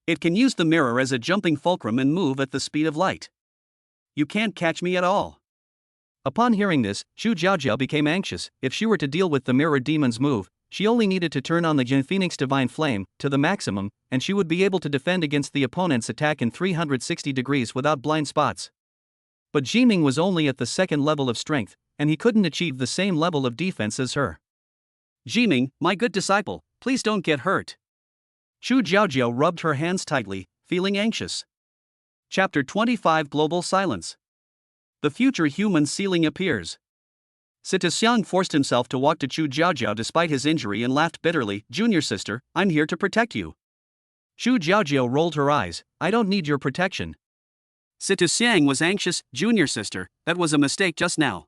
It can use the mirror as a jumping fulcrum and move at the speed of light. You can't catch me at all. Upon hearing this, Chu Jiaojiao became anxious. If she were to deal with the mirror demon's move, she only needed to turn on the Jin Phoenix Divine Flame to the maximum, and she would be able to defend against the opponent's attack in 360 degrees without blind spots. But Jiming was only at the second level of strength, and he couldn't achieve the same level of defense as her. Jiming, my good disciple, please don't get hurt. Chu Jiaojiao rubbed her hands tightly, feeling anxious. Chapter 25 Global Silence. The future human ceiling appears. Sita Xiang forced himself to walk to Chu Jiaojiao despite his injury and laughed bitterly. Junior sister, I'm here to protect you. Chu Jiaojiao rolled her eyes. I don't need your protection. Sita Xiang was anxious. Junior sister, that was a mistake just now.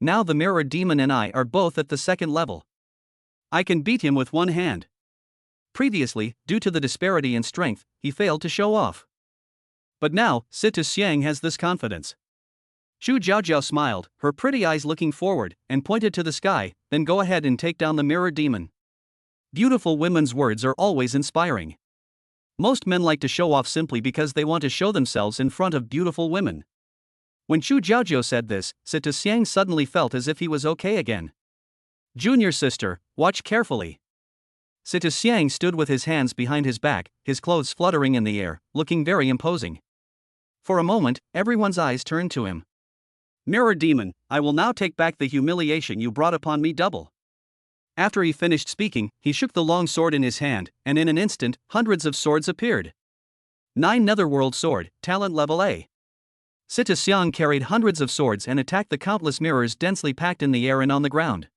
Now the mirror demon and I are both at the second level. I can beat him with one hand. Previously, due to the disparity in strength, he failed to show off. But now, Sita Xiang has this confidence. Chu Jiaojiao smiled, her pretty eyes looking forward, and pointed to the sky. Then go ahead and take down the mirror demon. Beautiful women's words are always inspiring. Most men like to show off simply because they want to show themselves in front of beautiful women. When Chu Jiaojiao said this, Sita Xiang suddenly felt as if he was okay again. Junior sister, watch carefully. Sita Xiang stood with his hands behind his back, his clothes fluttering in the air, looking very imposing. For a moment, everyone's eyes turned to him. Mirror demon, I will now take back the humiliation you brought upon me double. After he finished speaking, he shook the long sword in his hand, and in an instant, hundreds of swords appeared. 9 Netherworld Sword, Talent Level A. Sita Xiang carried hundreds of swords and attacked the countless mirrors densely packed in the air and on the ground.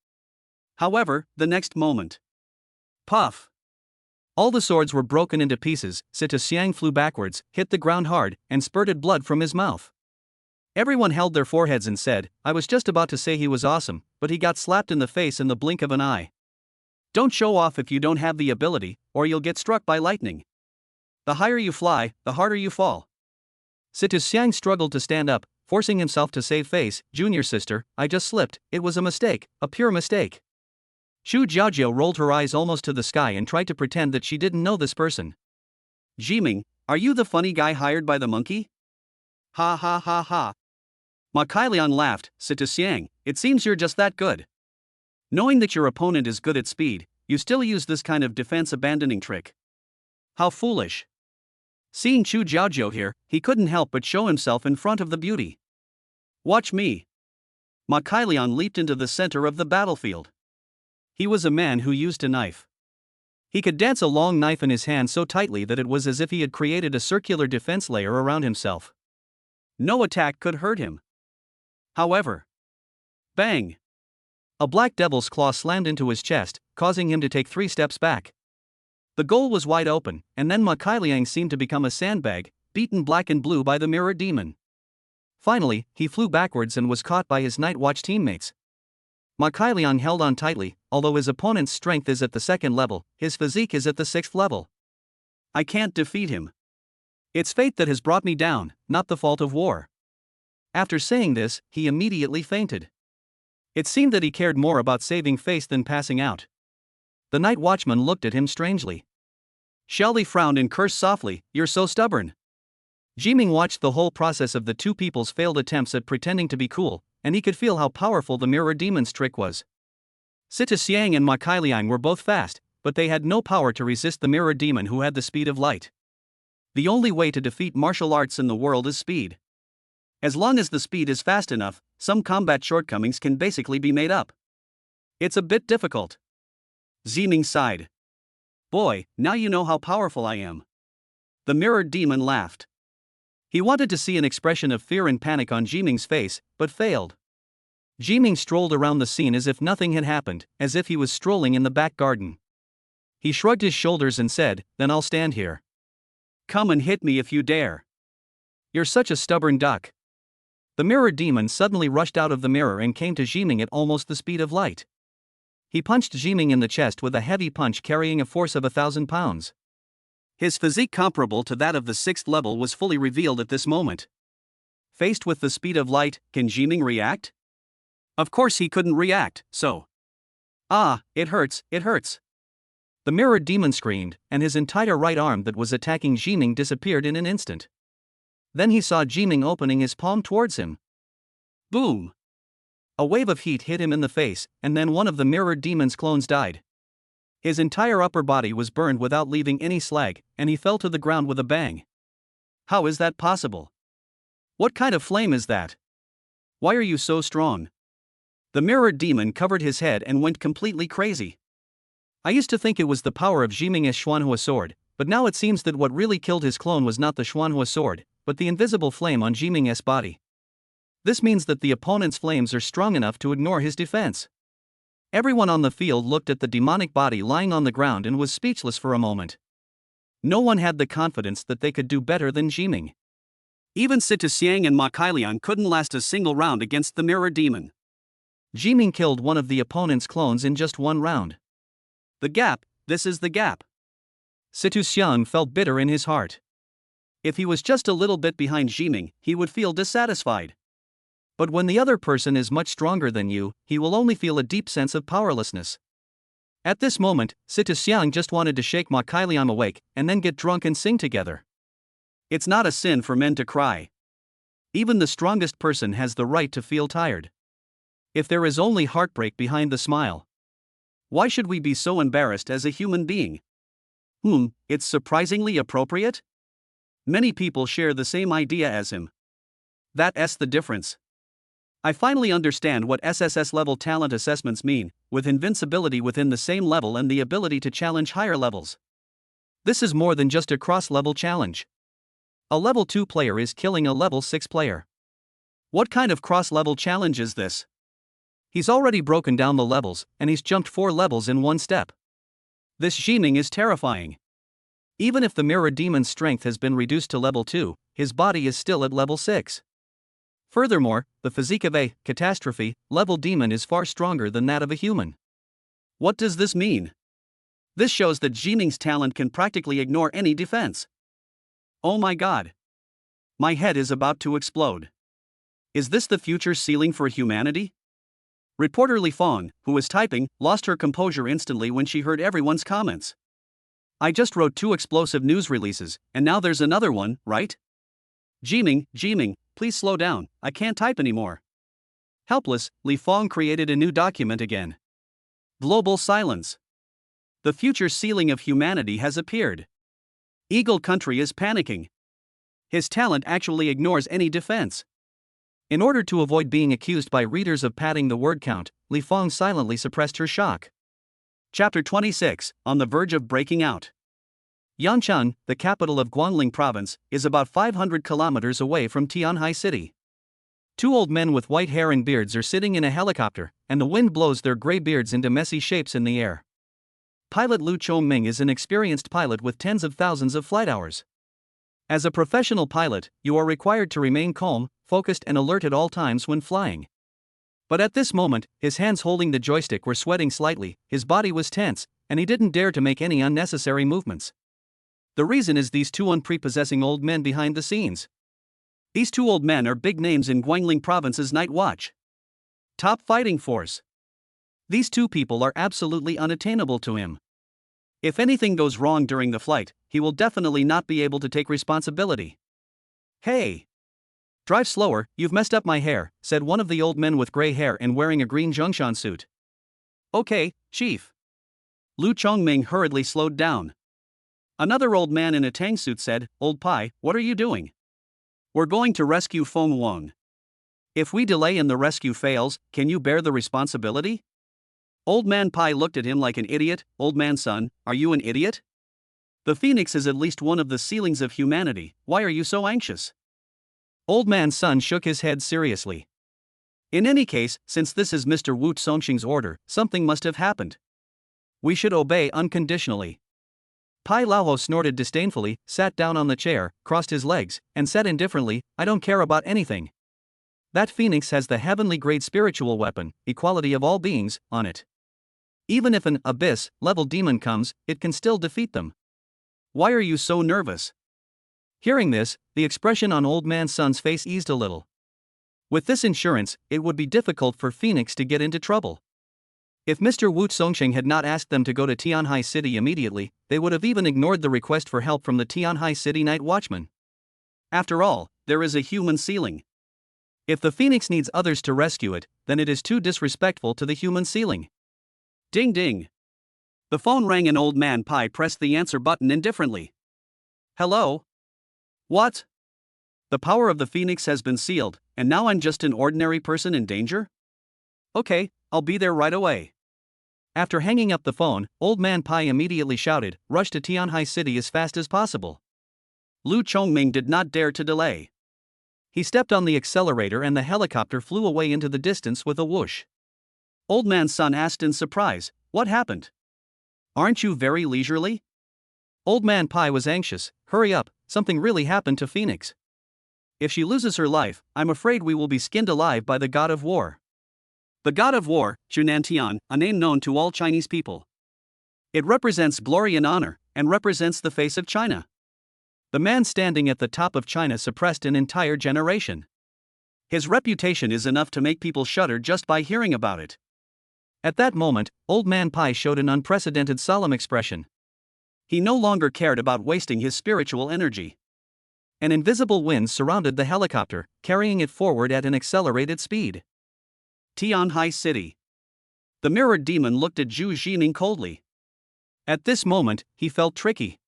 However, the next moment. Puff! All the swords were broken into pieces. Sita Xiang flew backwards, hit the ground hard, and spurted blood from his mouth. Everyone held their foreheads and said, I was just about to say he was awesome, but he got slapped in the face in the blink of an eye. Don't show off if you don't have the ability, or you'll get struck by lightning. The higher you fly, the harder you fall. Sita Xiang struggled to stand up, forcing himself to save face. Junior sister, I just slipped, it was a mistake, a pure mistake. Chu Jiaojiao rolled her eyes almost to the sky and tried to pretend that she didn't know this person. Jiming, are you the funny guy hired by the monkey? Ha ha ha ha. Ma Kailian laughed. Sita Xiang, it seems you're just that good. Knowing that your opponent is good at speed, you still use this kind of defense abandoning trick. How foolish. Seeing Chu Jiaojiao here, he couldn't help but show himself in front of the beauty. Watch me. Ma Kailian leaped into the center of the battlefield. He was a man who used a knife. He could dance a long knife in his hand so tightly that it was as if he had created a circular defense layer around himself. No attack could hurt him. However, bang! A black devil's claw slammed into his chest, causing him to take 3 steps back. The goal was wide open, and then Ma Kailiang seemed to become a sandbag, beaten black and blue by the mirror demon. Finally, he flew backwards and was caught by his Night Watch teammates. Ma Kailiang held on tightly. Although his opponent's strength is at the 2nd level, his physique is at the 6th level. I can't defeat him. It's fate that has brought me down, not the fault of war. After saying this, he immediately fainted. It seemed that he cared more about saving face than passing out. The night watchman looked at him strangely. Shelly frowned and cursed softly, you're so stubborn. Jiming watched the whole process of the two people's failed attempts at pretending to be cool, and he could feel how powerful the mirror demon's trick was. Sita Xiang and Ma Kailiang were both fast, but they had no power to resist the mirror demon who had the speed of light. The only way to defeat martial arts in the world is speed. As long as the speed is fast enough, some combat shortcomings can basically be made up. It's a bit difficult. Jiming sighed. Boy, now you know how powerful I am. The mirror demon laughed. He wanted to see an expression of fear and panic on Jiming's face, but failed. Jiming strolled around the scene as if nothing had happened, as if he was strolling in the back garden. He shrugged his shoulders and said, then I'll stand here. Come and hit me if you dare. You're such a stubborn duck. The mirror demon suddenly rushed out of the mirror and came to Jiming at almost the speed of light. He punched Jiming in the chest with a heavy punch carrying a force of 1,000 pounds. His physique comparable to that of the 6th level was fully revealed at this moment. Faced with the speed of light, can Jiming react? Of course he couldn't react, so. Ah, it hurts, it hurts. The mirror demon screamed, and his entire right arm that was attacking Jiming disappeared in an instant. Then he saw Jiming opening his palm towards him. Boom! A wave of heat hit him in the face, and then one of the mirrored demon's clones died. His entire upper body was burned without leaving any slag, and he fell to the ground with a bang. How is that possible? What kind of flame is that? Why are you so strong? The mirrored demon covered his head and went completely crazy. I used to think it was the power of Jiming's Xuanhua sword, but now it seems that what really killed his clone was not the Xuanhua sword, but the invisible flame on Jiming's body. This means that the opponent's flames are strong enough to ignore his defense. Everyone on the field looked at the demonic body lying on the ground and was speechless for a moment. No one had the confidence that they could do better than Jiming. Even Situ Xiang and Ma Kailian couldn't last a single round against the mirror demon. Jiming killed one of the opponent's clones in just one round. The gap, this is the gap. Situ Xiang felt bitter in his heart. If he was just a little bit behind Jiming, he would feel dissatisfied. But when the other person is much stronger than you, he will only feel a deep sense of powerlessness. At this moment, Situ Xiang just wanted to shake Ma Kailian awake and then get drunk and sing together. It's not a sin for men to cry. Even the strongest person has the right to feel tired. If there is only heartbreak behind the smile, why should we be so embarrassed as a human being? It's surprisingly appropriate? Many people share the same idea as him. That's the difference. I finally understand what SSS level talent assessments mean, with invincibility within the same level and the ability to challenge higher levels. This is more than just a cross-level challenge. A level 2 player is killing a level 6 player. What kind of cross-level challenge is this? He's already broken down the levels, and he's jumped 4 levels in one step. This Jiming is terrifying. Even if the mirror demon's strength has been reduced to level 2, his body is still at level 6. Furthermore, the physique of a catastrophe level demon is far stronger than that of a human. What does this mean? This shows that Jiming's talent can practically ignore any defense. Oh my god. My head is about to explode. Is this the future ceiling for humanity? Reporter Li Fong, who was typing, lost her composure instantly when she heard everyone's comments. I just wrote 2 explosive news releases, and now there's another one, right? Jiming, please slow down, I can't type anymore. Helpless, Li Fong created a new document again. Global silence. The future ceiling of humanity has appeared. Eagle Country is panicking. His talent actually ignores any defense. In order to avoid being accused by readers of padding the word count, Li Fong silently suppressed her shock. Chapter 26, on the verge of breaking out. Yancheng, the capital of Guangling Province, is about 500 kilometers away from Tianhai City. 2 old men with white hair and beards are sitting in a helicopter, and the wind blows their gray beards into messy shapes in the air. Pilot Lu Chongming is an experienced pilot with tens of thousands of flight hours. As a professional pilot, you are required to remain calm, focused and alert at all times when flying. But at this moment, his hands holding the joystick were sweating slightly, his body was tense, and he didn't dare to make any unnecessary movements. The reason is these 2 unprepossessing old men behind the scenes. These 2 old men are big names in Guangling Province's night watch. Top fighting force. These 2 people are absolutely unattainable to him. If anything goes wrong during the flight, he will definitely not be able to take responsibility. Hey! Drive slower, you've messed up my hair, said one of the old men with gray hair and wearing a green Zhongshan suit. Okay, chief. Lu Chongming hurriedly slowed down. Another old man in a tang suit said, Old Pai, what are you doing? We're going to rescue Feng Wang. If we delay and the rescue fails, can you bear the responsibility? Old man Pai looked at him like an idiot. Old man son, are you an idiot? The Phoenix is at least one of the ceilings of humanity, why are you so anxious? Old man Sun shook his head seriously. In any case, since this is Mr. Wu Songxing's order, something must have happened. We should obey unconditionally. Pai Laoho snorted disdainfully, sat down on the chair, crossed his legs, and said indifferently, I don't care about anything. That Phoenix has the heavenly grade spiritual weapon, equality of all beings, on it. Even if an abyss level demon comes, it can still defeat them. Why are you so nervous? Hearing this, the expression on old man Sun's face eased a little. With this insurance, it would be difficult for Phoenix to get into trouble. If Mr. Wu Songxing had not asked them to go to Tianhai City immediately, they would have even ignored the request for help from the Tianhai City night watchman. After all, there is a human ceiling. If the phoenix needs others to rescue it, then it is too disrespectful to the human ceiling. Ding ding. The phone rang and Old Man Pi pressed the answer button indifferently. Hello? What? The power of the phoenix has been sealed, and now I'm just an ordinary person in danger? Okay, I'll be there right away. After hanging up the phone, Old Man Pi immediately shouted, "Rush to Tianhai City as fast as possible." Lu Chongming did not dare to delay. He stepped on the accelerator and the helicopter flew away into the distance with a whoosh. Old Man's son asked in surprise, "What happened? Aren't you very leisurely?" Old Man Pi was anxious. "Hurry up, something really happened to Phoenix. If she loses her life, I'm afraid we will be skinned alive by the god of war." The god of war, Zhunantian, a name known to all Chinese people. It represents glory and honor, and represents the face of China. The man standing at the top of China suppressed an entire generation. His reputation is enough to make people shudder just by hearing about it. At that moment, Old Man Pi showed an unprecedented solemn expression. He no longer cared about wasting his spiritual energy. An invisible wind surrounded the helicopter, carrying it forward at an accelerated speed. Tianhai City. The mirrored demon looked at Zhu Jiming coldly. At this moment, he felt tricky.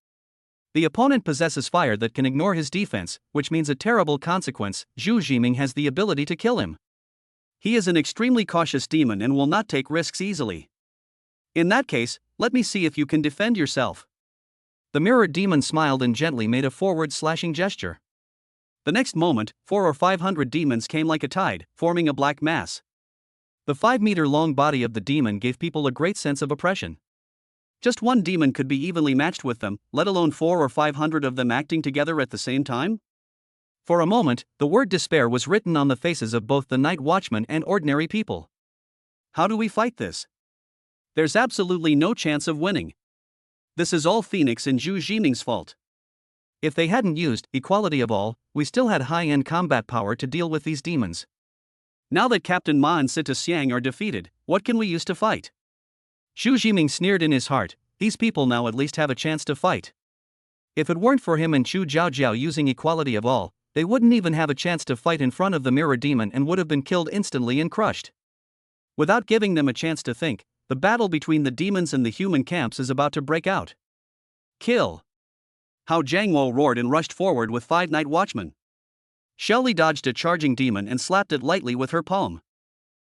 The opponent possesses fire that can ignore his defense, which means a terrible consequence. Zhu Jiming has the ability to kill him. He is an extremely cautious demon and will not take risks easily. In that case, let me see if you can defend yourself. The mirrored demon smiled and gently made a forward slashing gesture. The next moment, 400 or 500 demons came like a tide, forming a black mass. The 5-meter-long body of the demon gave people a great sense of oppression. Just one demon could be evenly matched with them, let alone 400 or 500 of them acting together at the same time? For a moment, the word despair was written on the faces of both the night watchmen and ordinary people. How do we fight this? There's absolutely no chance of winning. This is all Phoenix and Zhu Jiming's fault. If they hadn't used equality of all, we still had high-end combat power to deal with these demons. Now that Captain Ma and Sita Xiang are defeated, what can we use to fight? Zhu Jiming sneered in his heart. These people now at least have a chance to fight. If it weren't for him and Chu Jiaojiao using equality of all, they wouldn't even have a chance to fight in front of the mirror demon and would have been killed instantly and crushed. Without giving them a chance to think, the battle between the demons and the human camps is about to break out. Kill! How Jiang Wo roared and rushed forward with 5 night watchmen. Shelly dodged a charging demon and slapped it lightly with her palm.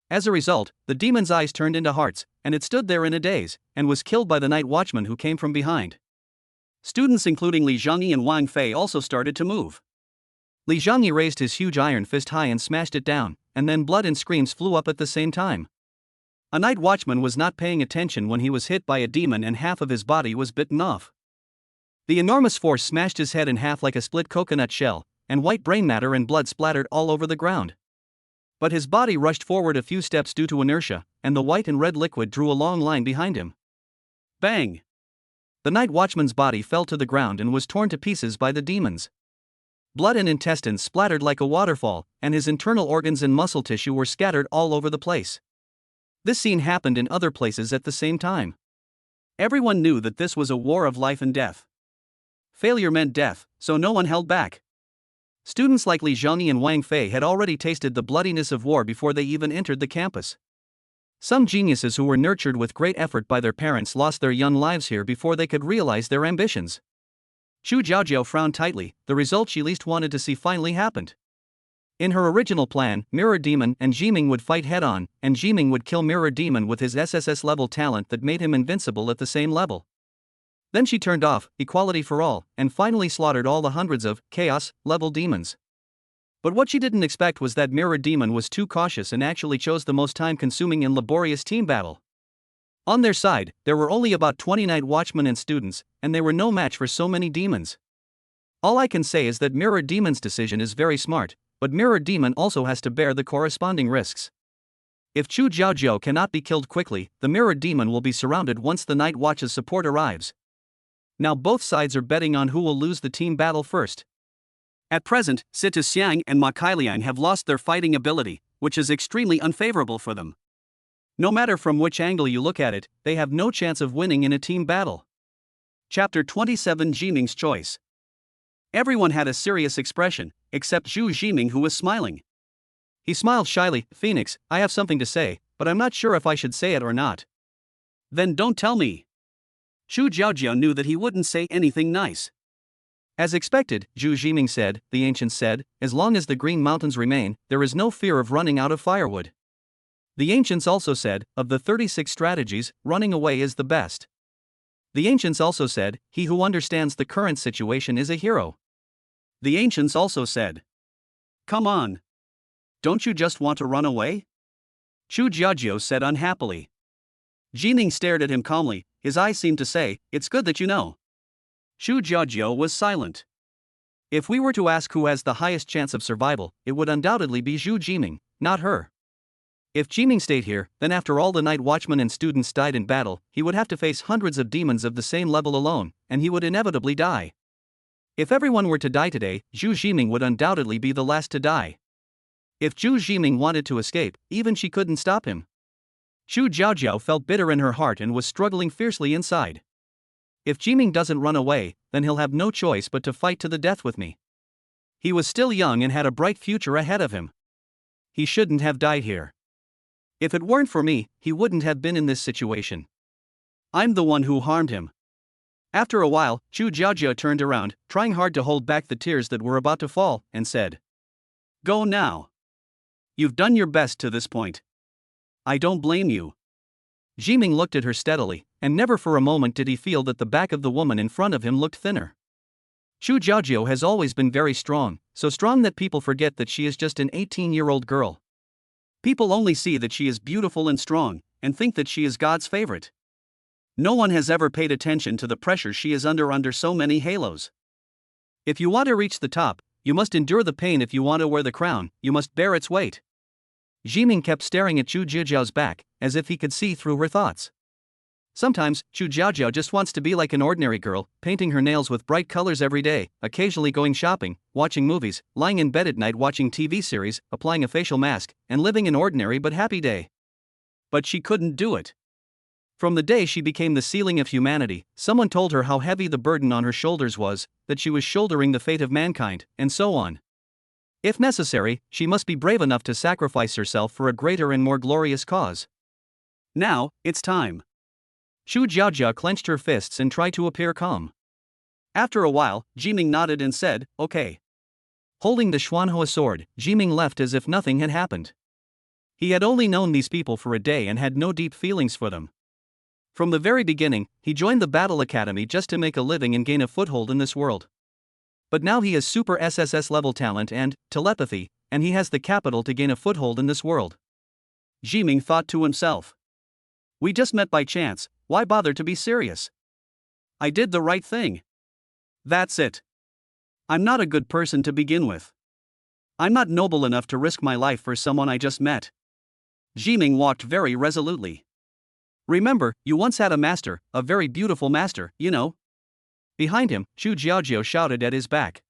As a result, the demon's eyes turned into hearts, and it stood there in a daze, and was killed by the night watchman who came from behind. Students including Li Zhangyi and Wang Fei also started to move. Li Zhangyi raised his huge iron fist high and smashed it down, and then blood and screams flew up at the same time. A night watchman was not paying attention when he was hit by a demon and half of his body was bitten off. The enormous force smashed his head in half like a split coconut shell, and white brain matter and blood splattered all over the ground. But his body rushed forward a few steps due to inertia, and the white and red liquid drew a long line behind him. Bang! The night watchman's body fell to the ground and was torn to pieces by the demons. Blood and intestines splattered like a waterfall, and his internal organs and muscle tissue were scattered all over the place. This scene happened in other places at the same time. Everyone knew that this was a war of life and death. Failure meant death, so no one held back. Students like Li Zhangyi and Wang Fei had already tasted the bloodiness of war before they even entered the campus. Some geniuses who were nurtured with great effort by their parents lost their young lives here before they could realize their ambitions. Chu Jiaojiao frowned tightly. The result she least wanted to see finally happened. In her original plan, Mirror Demon and Jiming would fight head-on, and Jiming would kill Mirror Demon with his SSS-level talent that made him invincible at the same level. Then she turned off equality for all, and finally slaughtered all the hundreds of chaos-level demons. But what she didn't expect was that Mirror Demon was too cautious and actually chose the most time-consuming and laborious team battle. On their side, there were only about 20 night watchmen and students, and they were no match for so many demons. All I can say is that Mirror Demon's decision is very smart, but Mirror Demon also has to bear the corresponding risks. If Chu Jiaojiao cannot be killed quickly, the Mirror Demon will be surrounded once the Night Watch's support arrives. Now both sides are betting on who will lose the team battle first. At present, Sita Xiang and Ma Kailiang have lost their fighting ability, which is extremely unfavorable for them. No matter from which angle you look at it, they have no chance of winning in a team battle. Chapter 27: Jiming's Choice. Everyone had a serious expression, except Zhu Jiming, who was smiling. He smiled shyly. Phoenix, I have something to say, but I'm not sure if I should say it or not. Then don't tell me. Zhu Jiaojiao knew that he wouldn't say anything nice. As expected, Zhu Jiming said, the ancients said, as long as the Green Mountains remain, there is no fear of running out of firewood. The ancients also said, of the 36 strategies, running away is the best. The ancients also said, he who understands the current situation is a hero. The ancients also said, come on. Don't you just want to run away? Zhu Jiaojiao said unhappily. Jiming stared at him calmly, his eyes seemed to say, it's good that you know. Zhu Jiaojiao was silent. If we were to ask who has the highest chance of survival, it would undoubtedly be Zhu Jiming, not her. If Jiming stayed here, then after all the night watchmen and students died in battle, he would have to face hundreds of demons of the same level alone, and he would inevitably die. If everyone were to die today, Zhu Jiming would undoubtedly be the last to die. If Zhu Jiming wanted to escape, even she couldn't stop him. Zhu Jiaojiao felt bitter in her heart and was struggling fiercely inside. If Jiming doesn't run away, then he'll have no choice but to fight to the death with me. He was still young and had a bright future ahead of him. He shouldn't have died here. If it weren't for me, he wouldn't have been in this situation. I'm the one who harmed him. After a while, Zhu Jiaojiao turned around, trying hard to hold back the tears that were about to fall, and said, go now. You've done your best to this point. I don't blame you. Jiming looked at her steadily, and never for a moment did he feel that the back of the woman in front of him looked thinner. Zhu Jiaojiao has always been very strong, so strong that people forget that she is just an 18-year-old girl. People only see that she is beautiful and strong, and think that she is God's favorite. No one has ever paid attention to the pressure she is under so many halos. If you want to reach the top, you must endure the pain. If you want to wear the crown, you must bear its weight. Jiming kept staring at Zhu Jiaojiao's back, as if he could see through her thoughts. Sometimes, Zhu Jiaojiao just wants to be like an ordinary girl, painting her nails with bright colors every day, occasionally going shopping, watching movies, lying in bed at night watching TV series, applying a facial mask, and living an ordinary but happy day. But she couldn't do it. From the day she became the ceiling of humanity, someone told her how heavy the burden on her shoulders was, that she was shouldering the fate of mankind, and so on. If necessary, she must be brave enough to sacrifice herself for a greater and more glorious cause. Now, it's time. Zhu Jiaojiao clenched her fists and tried to appear calm. After a while, Jiming nodded and said, okay. Holding the Xuanhua sword, Jiming left as if nothing had happened. He had only known these people for a day and had no deep feelings for them. From the very beginning, he joined the Battle Academy just to make a living and gain a foothold in this world. But now he has super SSS level talent and telepathy, and he has the capital to gain a foothold in this world. Jiming thought to himself. We just met by chance, why bother to be serious? I did the right thing. That's it. I'm not a good person to begin with. I'm not noble enough to risk my life for someone I just met. Jiming walked very resolutely. Remember, you once had a master, a very beautiful master, you know. Behind him, Zhu Jiaojiao shouted at his back.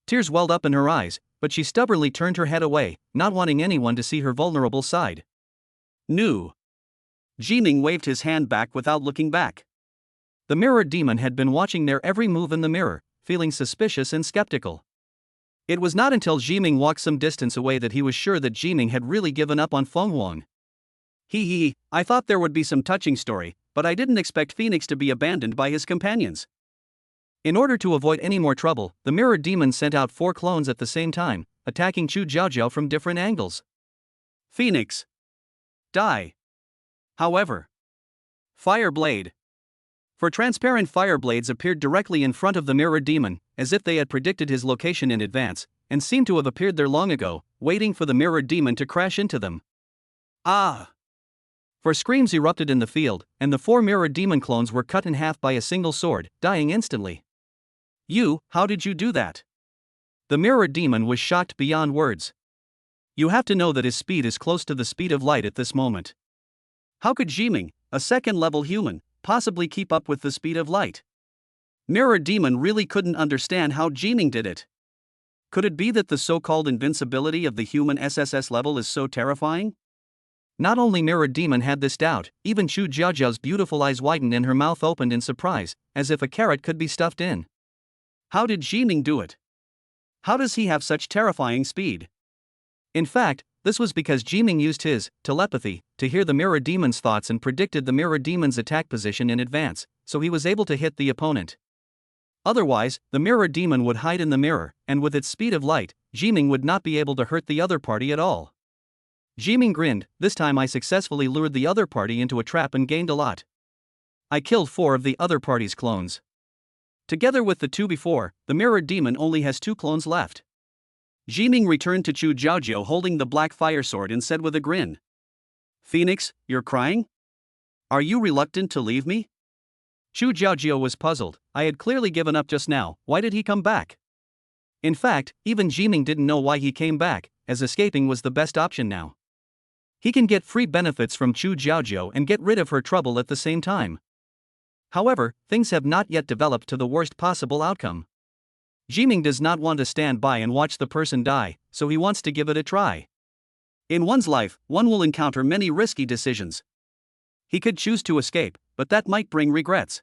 Tears welled up in her eyes, but she stubbornly turned her head away, not wanting anyone to see her vulnerable side. No. Jiming waved his hand back without looking back. The mirror demon had been watching their every move in the mirror, feeling suspicious and skeptical. It was not until Jiming walked some distance away that he was sure that Jiming had really given up on Feng Huang. I thought there would be some touching story, but I didn't expect Phoenix to be abandoned by his companions. In order to avoid any more trouble, the mirror demon sent out 4 clones at the same time, attacking Zhu Jiaojiao from different angles. Phoenix. Die. However. Fire blade. 4 transparent fire blades appeared directly in front of the mirror demon, as if they had predicted his location in advance, and seemed to have appeared there long ago, waiting for the mirror demon to crash into them. Ah! 4 screams erupted in the field, and the 4 mirror demon clones were cut in half by a single sword, dying instantly. How did you do that? The mirror demon was shocked beyond words. You have to know that his speed is close to the speed of light at this moment. How could Jiming, a second-level human, possibly keep up with the speed of light? Mirror demon really couldn't understand how Jiming did it. Could it be that the so-called invincibility of the human SSS level is so terrifying? Not only mirror demon had this doubt, even Zhu Jiaojiao's beautiful eyes widened and her mouth opened in surprise, as if a carrot could be stuffed in. How did Jiming do it? How does he have such terrifying speed? In fact, this was because Jiming used his telepathy to hear the mirror demon's thoughts and predicted the mirror demon's attack position in advance, so he was able to hit the opponent. Otherwise, the mirror demon would hide in the mirror, and with its speed of light, Jiming would not be able to hurt the other party at all. Jiming grinned. This time I successfully lured the other party into a trap and gained a lot. I killed 4 of the other party's clones. Together with the 2 before, the mirror demon only has 2 clones left. Jiming returned to Chu Jiaojiao holding the black fire sword and said with a grin. Phoenix, you're crying? Are you reluctant to leave me? Chu Jiaojiao was puzzled. I had clearly given up just now, why did he come back? In fact, even Jiming didn't know why he came back, as escaping was the best option now. He can get free benefits from Chu Jiaojiao and get rid of her trouble at the same time. However, things have not yet developed to the worst possible outcome. Jiming does not want to stand by and watch the person die, so he wants to give it a try. In one's life, one will encounter many risky decisions. He could choose to escape, but that might bring regrets.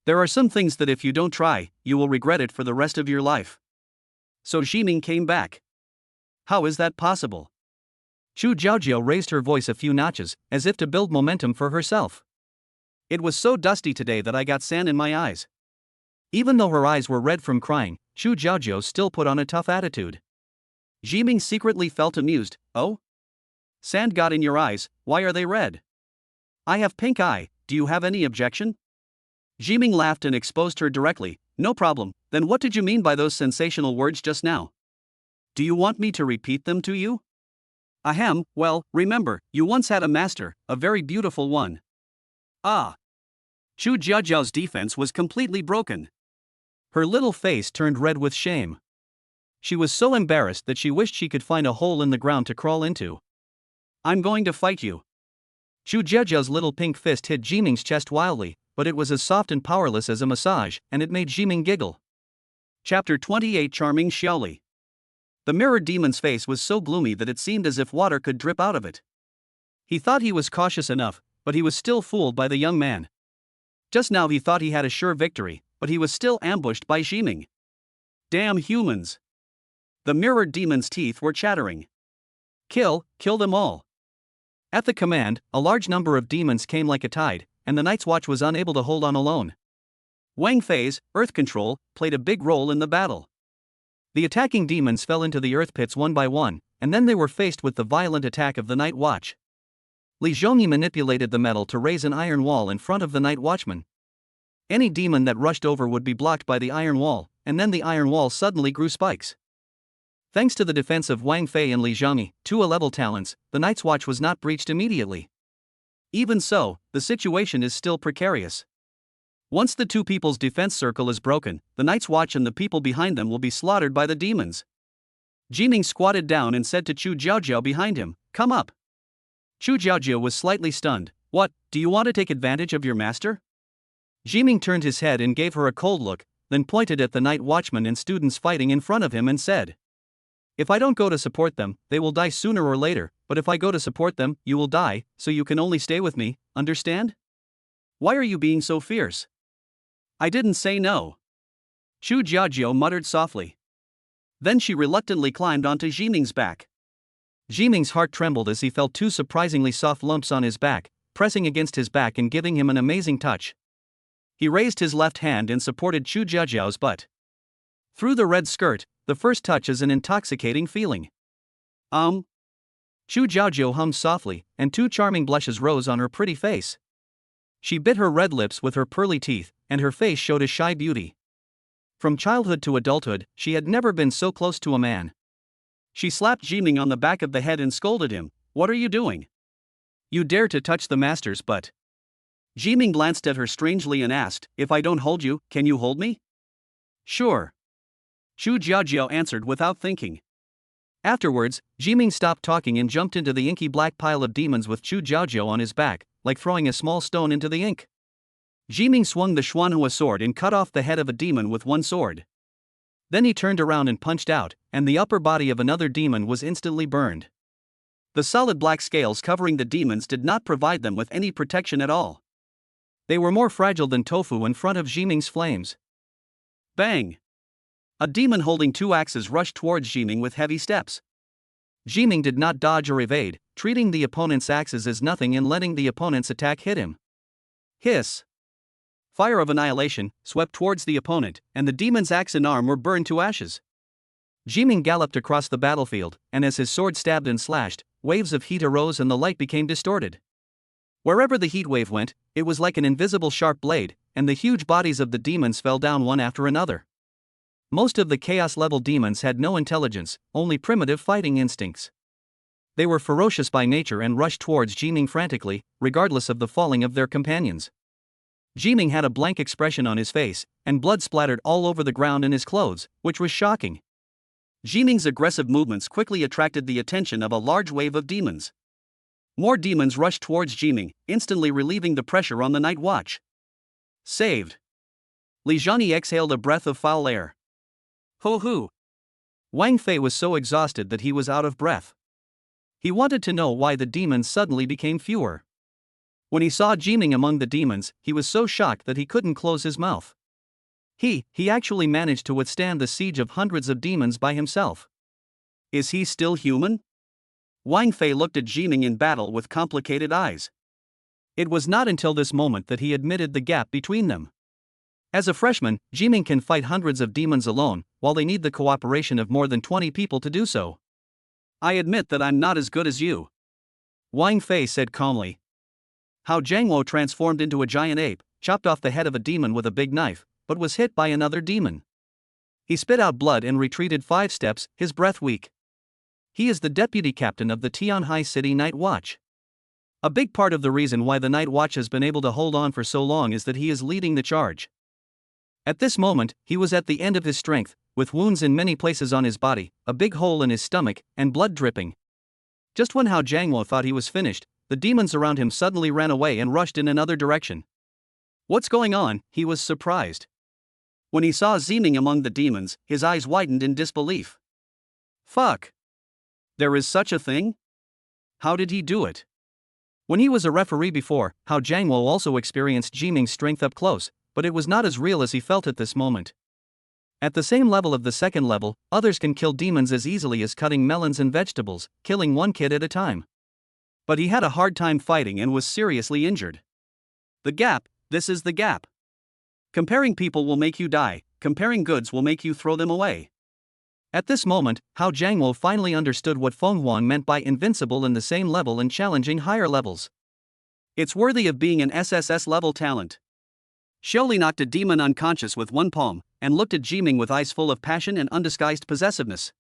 There are some things that if you don't try, you will regret it for the rest of your life. So Jiming came back. How is that possible? Chu Jiaojiao raised her voice a few notches, as if to build momentum for herself. It was so dusty today that I got sand in my eyes. Even though her eyes were red from crying, Chu Jiaojiao still put on a tough attitude. Jiming secretly felt amused. Oh? Sand got in your eyes, why are they red? I have pink eye, do you have any objection? Jiming laughed and exposed her directly. No problem, then what did you mean by those sensational words just now? Do you want me to repeat them to you? Ahem, well, remember, you once had a master, a very beautiful one. Ah. Chu Jiaojiao's defense was completely broken. Her little face turned red with shame. She was so embarrassed that she wished she could find a hole in the ground to crawl into. I'm going to fight you. Chu Jiaojiao's little pink fist hit Jiming's chest wildly, but it was as soft and powerless as a massage, and it made Jiming giggle. Chapter 28 Charming Xiaoli. The mirror demon's face was so gloomy that it seemed as if water could drip out of it. He thought he was cautious enough, but he was still fooled by the young man. Just now he thought he had a sure victory, but he was still ambushed by Jiming. Damn humans! The mirror demon's teeth were chattering. Kill them all. At the command, a large number of demons came like a tide, and the Night's Watch was unable to hold on alone. Wang Fei's Earth Control played a big role in the battle. The attacking demons fell into the earth pits one by one, and then they were faced with the violent attack of the Night Watch. Li Zhongyi manipulated the metal to raise an iron wall in front of the Night Watchman. Any demon that rushed over would be blocked by the iron wall, and then the iron wall suddenly grew spikes. Thanks to the defense of Wang Fei and Li Zhongyi, 2 A-level talents, the Night's Watch was not breached immediately. Even so, the situation is still precarious. Once the 2 people's defense circle is broken, the Night's Watch and the people behind them will be slaughtered by the demons. Jiming squatted down and said to Chu Jiaojiao behind him, "Come up." Chu Jiaojiao was slightly stunned. What, do you want to take advantage of your master? Jiming turned his head and gave her a cold look, then pointed at the Night Watchman and students fighting in front of him and said, "If I don't go to support them, they will die sooner or later, but if I go to support them, you will die, so you can only stay with me, understand? Why are you being so fierce?" I didn't say no. Chu Jiaojiao muttered softly. Then she reluctantly climbed onto Jiming's back. Jiming's heart trembled as he felt 2 surprisingly soft lumps on his back, pressing against his back and giving him an amazing touch. He raised his left hand and supported Chu Jiaojiao's butt. Through the red skirt, the first touch is an intoxicating feeling. Chu Jiaojiao hummed softly, and 2 charming blushes rose on her pretty face. She bit her red lips with her pearly teeth, and her face showed a shy beauty. From childhood to adulthood, she had never been so close to a man. She slapped Jiming on the back of the head and scolded him, "What are you doing? You dare to touch the master's butt." Jiming glanced at her strangely and asked, "If I don't hold you, can you hold me?" "Sure." Chu Jiaojiao answered without thinking. Afterwards, Jiming stopped talking and jumped into the inky black pile of demons with Chu Jiaojiao on his back, like throwing a small stone into the ink. Jiming swung the Xuanhua sword and cut off the head of a demon with one sword. Then he turned around and punched out, and the upper body of another demon was instantly burned. The solid black scales covering the demons did not provide them with any protection at all. They were more fragile than tofu in front of Jiming's flames. Bang! A demon holding two axes rushed towards Jiming with heavy steps. Jiming did not dodge or evade, treating the opponent's axes as nothing and letting the opponent's attack hit him. Hiss! Fire of annihilation swept towards the opponent, and the demon's axe and arm were burned to ashes. Jiming galloped across the battlefield, and as his sword stabbed and slashed, waves of heat arose and the light became distorted. Wherever the heat wave went, it was like an invisible sharp blade, and the huge bodies of the demons fell down one after another. Most of the chaos-level demons had no intelligence, only primitive fighting instincts. They were ferocious by nature and rushed towards Jiming frantically, regardless of the falling of their companions. Jiming had a blank expression on his face, and blood splattered all over the ground and his clothes, which was shocking. Jiming's aggressive movements quickly attracted the attention of a large wave of demons. More demons rushed towards Jiming, instantly relieving the pressure on the night watch. Saved. Li Zhani exhaled a breath of foul air. Ho-hoo! Wang Fei was so exhausted that he was out of breath. He wanted to know why the demons suddenly became fewer. When he saw Jiming among the demons, he was so shocked that he couldn't close his mouth. He actually managed to withstand the siege of hundreds of demons by himself. Is he still human? Wang Fei looked at Jiming in battle with complicated eyes. It was not until this moment that he admitted the gap between them. As a freshman, Jiming can fight hundreds of demons alone, while they need the cooperation of more than 20 people to do so. I admit that I'm not as good as you, Wang Fei said calmly. Hao Jiangwo transformed into a giant ape, chopped off the head of a demon with a big knife, but was hit by another demon. He spit out blood and retreated 5 steps, his breath weak. He is the deputy captain of the Tianhai City Night Watch. A big part of the reason why the Night Watch has been able to hold on for so long is that he is leading the charge. At this moment, he was at the end of his strength, with wounds in many places on his body, a big hole in his stomach, and blood dripping. Just when Hao Jiangwo thought he was finished, the demons around him suddenly ran away and rushed in another direction. What's going on? He was surprised. When he saw Jiming among the demons, his eyes widened in disbelief. Fuck! There is such a thing? How did he do it? When he was a referee before, Hao Jiangwo also experienced Jiming's strength up close, but it was not as real as he felt at this moment. At the same level of the second level, others can kill demons as easily as cutting melons and vegetables, killing one kid at a time. But he had a hard time fighting and was seriously injured. The gap, this is the gap. Comparing people will make you die, comparing goods will make you throw them away. At this moment, Hao Jiangwo finally understood what Feng Huang meant by invincible in the same level and challenging higher levels. It's worthy of being an SSS level talent. Xiaoli knocked a demon unconscious with one palm, and looked at Jiming with eyes full of passion and undisguised possessiveness.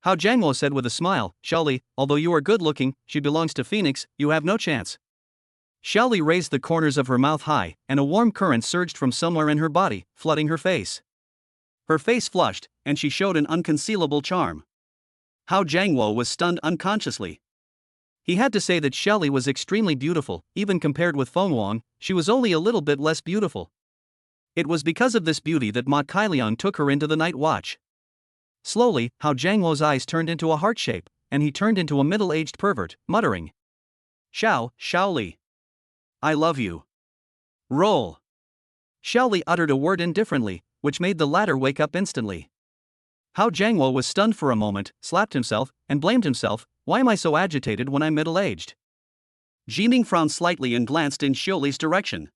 Hao Jiangwo said with a smile, Xiaoli, although you are good looking, she belongs to Phoenix, you have no chance. Xiaoli raised the corners of her mouth high, and a warm current surged from somewhere in her body, flooding her face. Her face flushed, and she showed an unconcealable charm. Hao Jiangwo was stunned unconsciously. He had to say that Xiaoli was extremely beautiful, even compared with Feng Huang, she was only a little bit less beautiful. It was because of this beauty that Ma Kailiang took her into the Night Watch. Slowly, Hao Jiangwo's eyes turned into a heart shape, and he turned into a middle-aged pervert, muttering. Xiaoli. I love you. Roll. Xiaoli uttered a word indifferently, which made the latter wake up instantly. Hao Jiangwo was stunned for a moment, slapped himself, and blamed himself, why am I so agitated when I'm middle-aged? Jiming frowned slightly and glanced in Xiaoli's direction.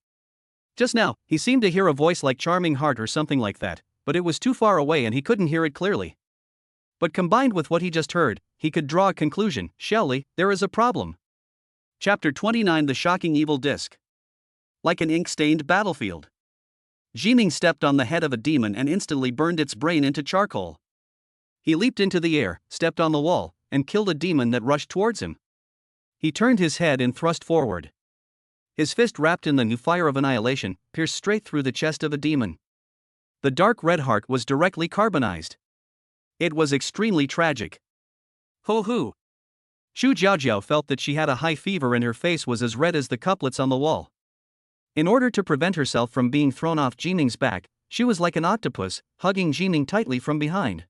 Just now, he seemed to hear a voice like Charming Heart or something like that, but it was too far away and he couldn't hear it clearly. But combined with what he just heard, he could draw a conclusion, Xiaoli, there is a problem. Chapter 29 The Shocking Evil Disc. Like an ink-stained battlefield. Jiming stepped on the head of a demon and instantly burned its brain into charcoal. He leaped into the air, stepped on the wall, and killed a demon that rushed towards him. He turned his head and thrust forward. His fist wrapped in the new fire of annihilation, pierced straight through the chest of a demon. The dark red heart was directly carbonized. It was extremely tragic. Ho-hoo! Xu Jiaojiao felt that she had a high fever and her face was as red as the couplets on the wall. In order to prevent herself from being thrown off Jiming's back, she was like an octopus, hugging Jiming tightly from behind.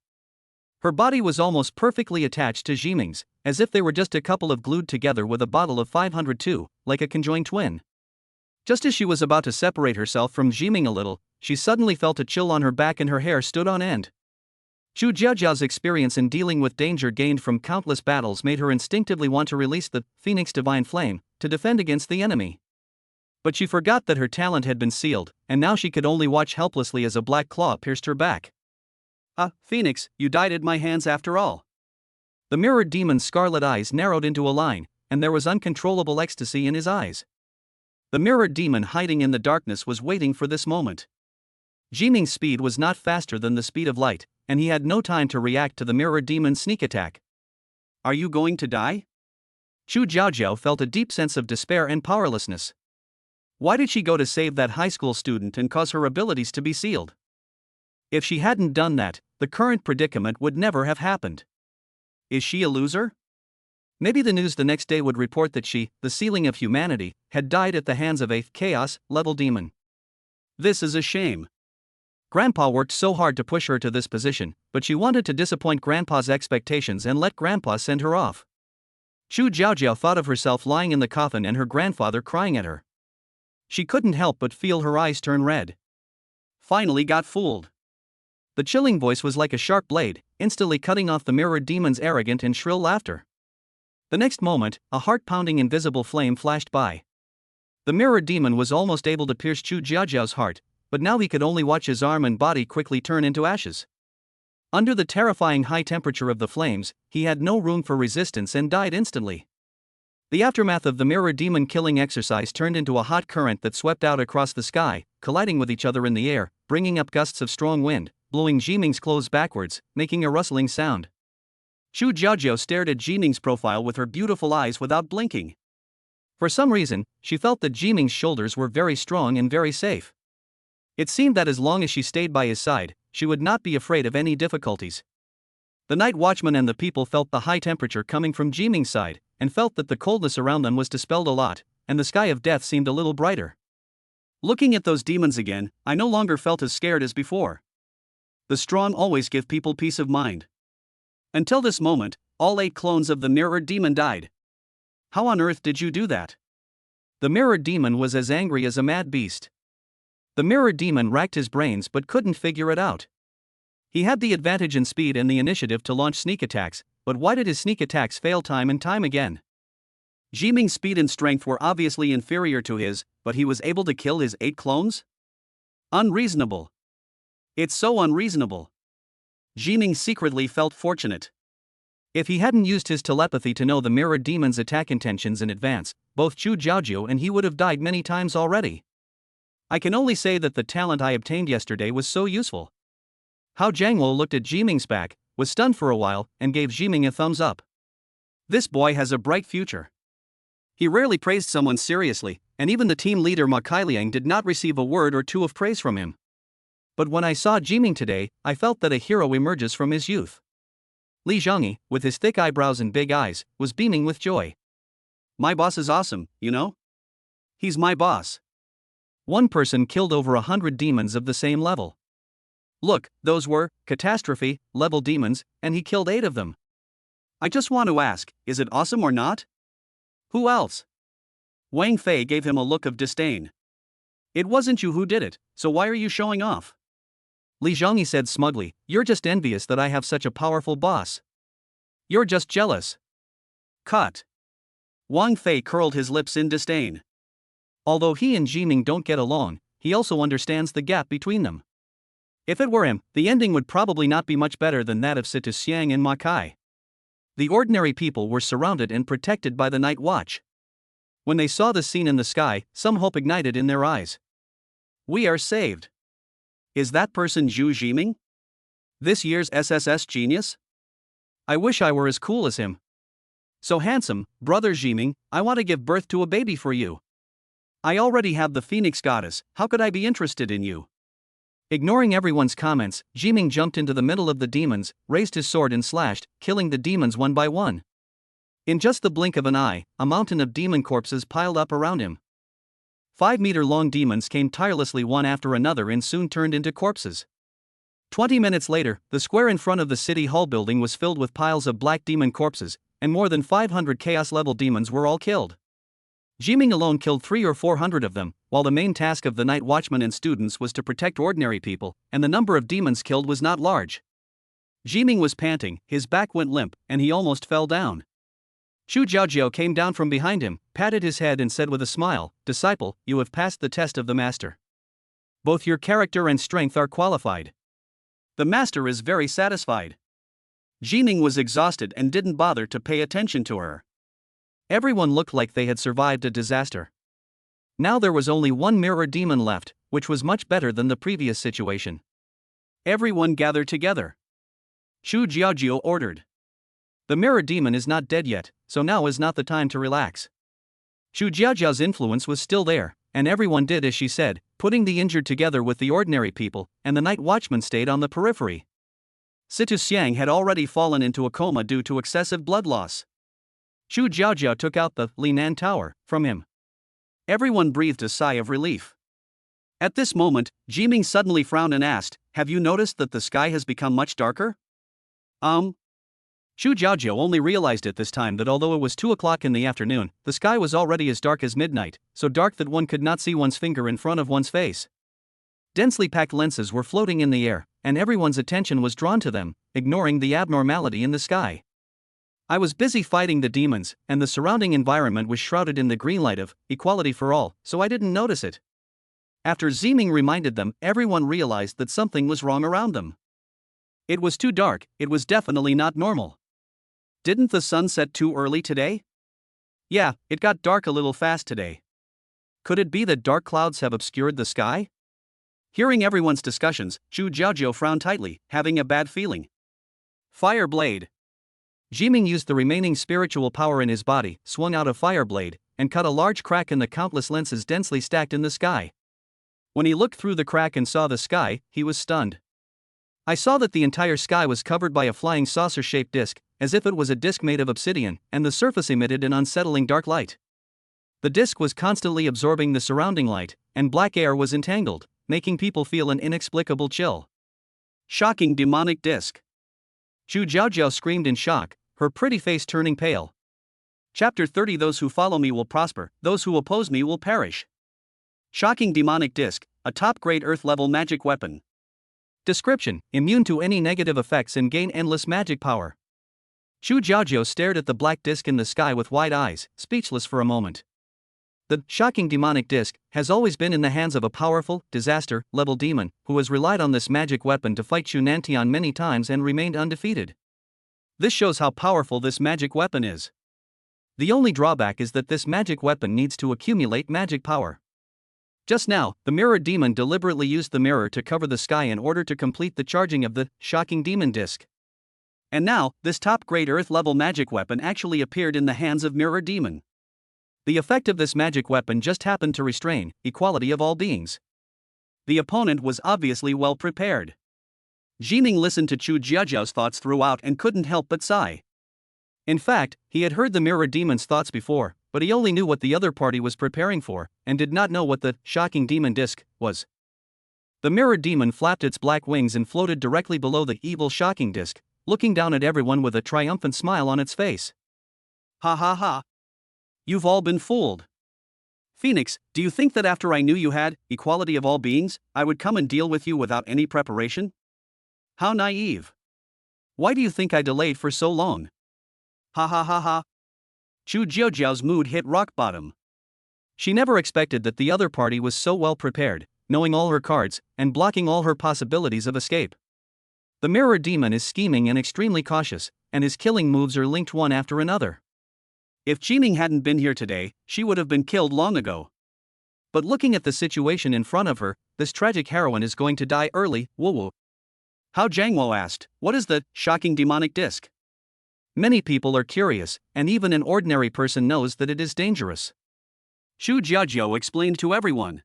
Her body was almost perfectly attached to Jiming's, as if they were just a couple of glued together with a bottle of 502, like a conjoined twin. Just as she was about to separate herself from Jiming a little, she suddenly felt a chill on her back and her hair stood on end. Zhu Jiaojiao's experience in dealing with danger gained from countless battles made her instinctively want to release the Phoenix Divine Flame to defend against the enemy. But she forgot that her talent had been sealed, and now she could only watch helplessly as a black claw pierced her back. Ah, Phoenix, you died at my hands after all. The mirrored demon's scarlet eyes narrowed into a line, and there was uncontrollable ecstasy in his eyes. The mirrored demon hiding in the darkness was waiting for this moment. Jiming's speed was not faster than the speed of light, and he had no time to react to the mirrored demon's sneak attack. Are you going to die? Zhu Jiaojiao felt a deep sense of despair and powerlessness. Why did she go to save that high school student and cause her abilities to be sealed? If she hadn't done that, the current predicament would never have happened. Is she a loser? Maybe the news the next day would report that she, the sealing of humanity, had died at the hands of a chaos-level demon. This is a shame. Grandpa worked so hard to push her to this position, but she wanted to disappoint Grandpa's expectations and let Grandpa send her off. Zhu Jiaojiao thought of herself lying in the coffin and her grandfather crying at her. She couldn't help but feel her eyes turn red. Finally got fooled. The chilling voice was like a sharp blade, instantly cutting off the mirrored demon's arrogant and shrill laughter. The next moment, a heart-pounding invisible flame flashed by. The mirrored demon was almost able to pierce Zhu Jiaojiao's heart, but now he could only watch his arm and body quickly turn into ashes. Under the terrifying high temperature of the flames, he had no room for resistance and died instantly. The aftermath of the mirror demon killing exercise turned into a hot current that swept out across the sky, colliding with each other in the air, bringing up gusts of strong wind, blowing Jiming's clothes backwards, making a rustling sound. Zhu Jiaojiao stared at Jiming's profile with her beautiful eyes without blinking. For some reason, she felt that Jiming's shoulders were very strong and very safe. It seemed that as long as she stayed by his side, she would not be afraid of any difficulties. The night watchman and the people felt the high temperature coming from Jiming's side, and felt that the coldness around them was dispelled a lot, and the sky of death seemed a little brighter. Looking at those demons again, I no longer felt as scared as before. The strong always give people peace of mind. Until this moment, all 8 clones of the mirrored demon died. How on earth did you do that? The mirrored demon was as angry as a mad beast. The mirrored demon racked his brains but couldn't figure it out. He had the advantage in speed and the initiative to launch sneak attacks, but why did his sneak attacks fail time and time again? Jiming's speed and strength were obviously inferior to his, but he was able to kill his 8 clones? Unreasonable. It's so unreasonable. Jiming secretly felt fortunate. If he hadn't used his telepathy to know the mirrored demon's attack intentions in advance, both Zhu Jiaojiao and he would have died many times already. I can only say that the talent I obtained yesterday was so useful. Hao Jiangwo looked at Jiming's back, was stunned for a while, and gave Jiming a thumbs up. This boy has a bright future. He rarely praised someone seriously, and even the team leader Ma Kailiang did not receive a word or two of praise from him. But when I saw Jiming today, I felt that a hero emerges from his youth. Li Zhongyi, with his thick eyebrows and big eyes, was beaming with joy. My boss is awesome, you know? He's my boss. One person killed over 100 demons of the same level. Look, those were catastrophe-level demons, and he killed 8 of them. I just want to ask, is it awesome or not? Who else? Wang Fei gave him a look of disdain. It wasn't you who did it, so why are you showing off? Li Zhongyi said smugly, you're just envious that I have such a powerful boss. You're just jealous. Cut. Wang Fei curled his lips in disdain. Although he and Jiming don't get along, he also understands the gap between them. If it were him, the ending would probably not be much better than that of Situ Xiang and Ma Kai. The ordinary people were surrounded and protected by the night watch. When they saw the scene in the sky, some hope ignited in their eyes. We are saved. Is that person Zhu Jiming? This year's SSS genius? I wish I were as cool as him. So handsome, brother Jiming, I want to give birth to a baby for you. I already have the Phoenix Goddess, how could I be interested in you? Ignoring everyone's comments, Jiming jumped into the middle of the demons, raised his sword and slashed, killing the demons one by one. In just the blink of an eye, a mountain of demon corpses piled up around him. 5-meter-long demons came tirelessly one after another and soon turned into corpses. 20 minutes later, the square in front of the City Hall building was filled with piles of black demon corpses, and more than 500 chaos-level demons were all killed. Jiming alone killed 300 or 400 of them, while the main task of the night watchmen and students was to protect ordinary people, and the number of demons killed was not large. Jiming was panting, his back went limp, and he almost fell down. Chu Jiaojiao came down from behind him, patted his head and said with a smile, "Disciple, you have passed the test of the master. Both your character and strength are qualified." The master is very satisfied. Jiming was exhausted and didn't bother to pay attention to her. Everyone looked like they had survived a disaster. Now there was only one mirror demon left, which was much better than the previous situation. Everyone gathered together. Chu Jiaojiao ordered. The mirror demon is not dead yet, so now is not the time to relax. Chu Jiaojiao's influence was still there, and everyone did as she said, putting the injured together with the ordinary people, and the night watchman stayed on the periphery. Situ Xiang had already fallen into a coma due to excessive blood loss. Chu Jiaojiao took out the Linan Tower from him. Everyone breathed a sigh of relief. At this moment, Jiming suddenly frowned and asked, "Have you noticed that the sky has become much darker?" Chu Jiaojiao only realized at this time that although it was 2 o'clock in the afternoon, the sky was already as dark as midnight, so dark that one could not see one's finger in front of one's face. Densely packed lenses were floating in the air, and everyone's attention was drawn to them, ignoring the abnormality in the sky. I was busy fighting the demons, and the surrounding environment was shrouded in the green light of equality for all, so I didn't notice it. After Ziming reminded them, everyone realized that something was wrong around them. It was too dark, it was definitely not normal. Didn't the sun set too early today? Yeah, it got dark a little fast today. Could it be that dark clouds have obscured the sky? Hearing everyone's discussions, Chu Jiaojiao frowned tightly, having a bad feeling. Fire blade. Jiming used the remaining spiritual power in his body, swung out a fire blade, and cut a large crack in the countless lenses densely stacked in the sky. When he looked through the crack and saw the sky, he was stunned. I saw that the entire sky was covered by a flying saucer-shaped disk, as if it was a disk made of obsidian, and the surface emitted an unsettling dark light. The disk was constantly absorbing the surrounding light, and black air was entangled, making people feel an inexplicable chill. Shocking demonic disk. Chu Jiaojiao screamed in shock, her pretty face turning pale. Chapter 30. Those who follow me will prosper, those who oppose me will perish. Shocking demonic disk, a top-grade Earth-level magic weapon. Description: immune to any negative effects and gain endless magic power. Chu Jiaojiao stared at the black disk in the sky with wide eyes, speechless for a moment. The shocking demonic disk has always been in the hands of a powerful, disaster-level demon, who has relied on this magic weapon to fight Chu Nantian many times and remained undefeated. This shows how powerful this magic weapon is. The only drawback is that this magic weapon needs to accumulate magic power. Just now, the mirror demon deliberately used the mirror to cover the sky in order to complete the charging of the shocking demon disc. And now, this top-grade Earth-level magic weapon actually appeared in the hands of mirror demon. The effect of this magic weapon just happened to restrain equality of all beings. The opponent was obviously well prepared. Jiming listened to Chu Jiaojiao's thoughts throughout and couldn't help but sigh. In fact, he had heard the mirror demon's thoughts before, but he only knew what the other party was preparing for, and did not know what the shocking demon disc was. The mirror demon flapped its black wings and floated directly below the evil shocking disc, looking down at everyone with a triumphant smile on its face. Ha ha ha. You've all been fooled. Phoenix, do you think that after I knew you had equality of all beings, I would come and deal with you without any preparation? How naive. Why do you think I delayed for so long? Ha ha ha ha. Chu Jiaojiao's mood hit rock bottom. She never expected that the other party was so well prepared, knowing all her cards, and blocking all her possibilities of escape. The mirror demon is scheming and extremely cautious, and his killing moves are linked one after another. If Jiming hadn't been here today, she would have been killed long ago. But looking at the situation in front of her, this tragic heroine is going to die early. Woo-woo. Hao Jiangwo asked, "What is the shocking demonic disc?" Many people are curious, and even an ordinary person knows that it is dangerous. Chu Jiaojiao explained to everyone.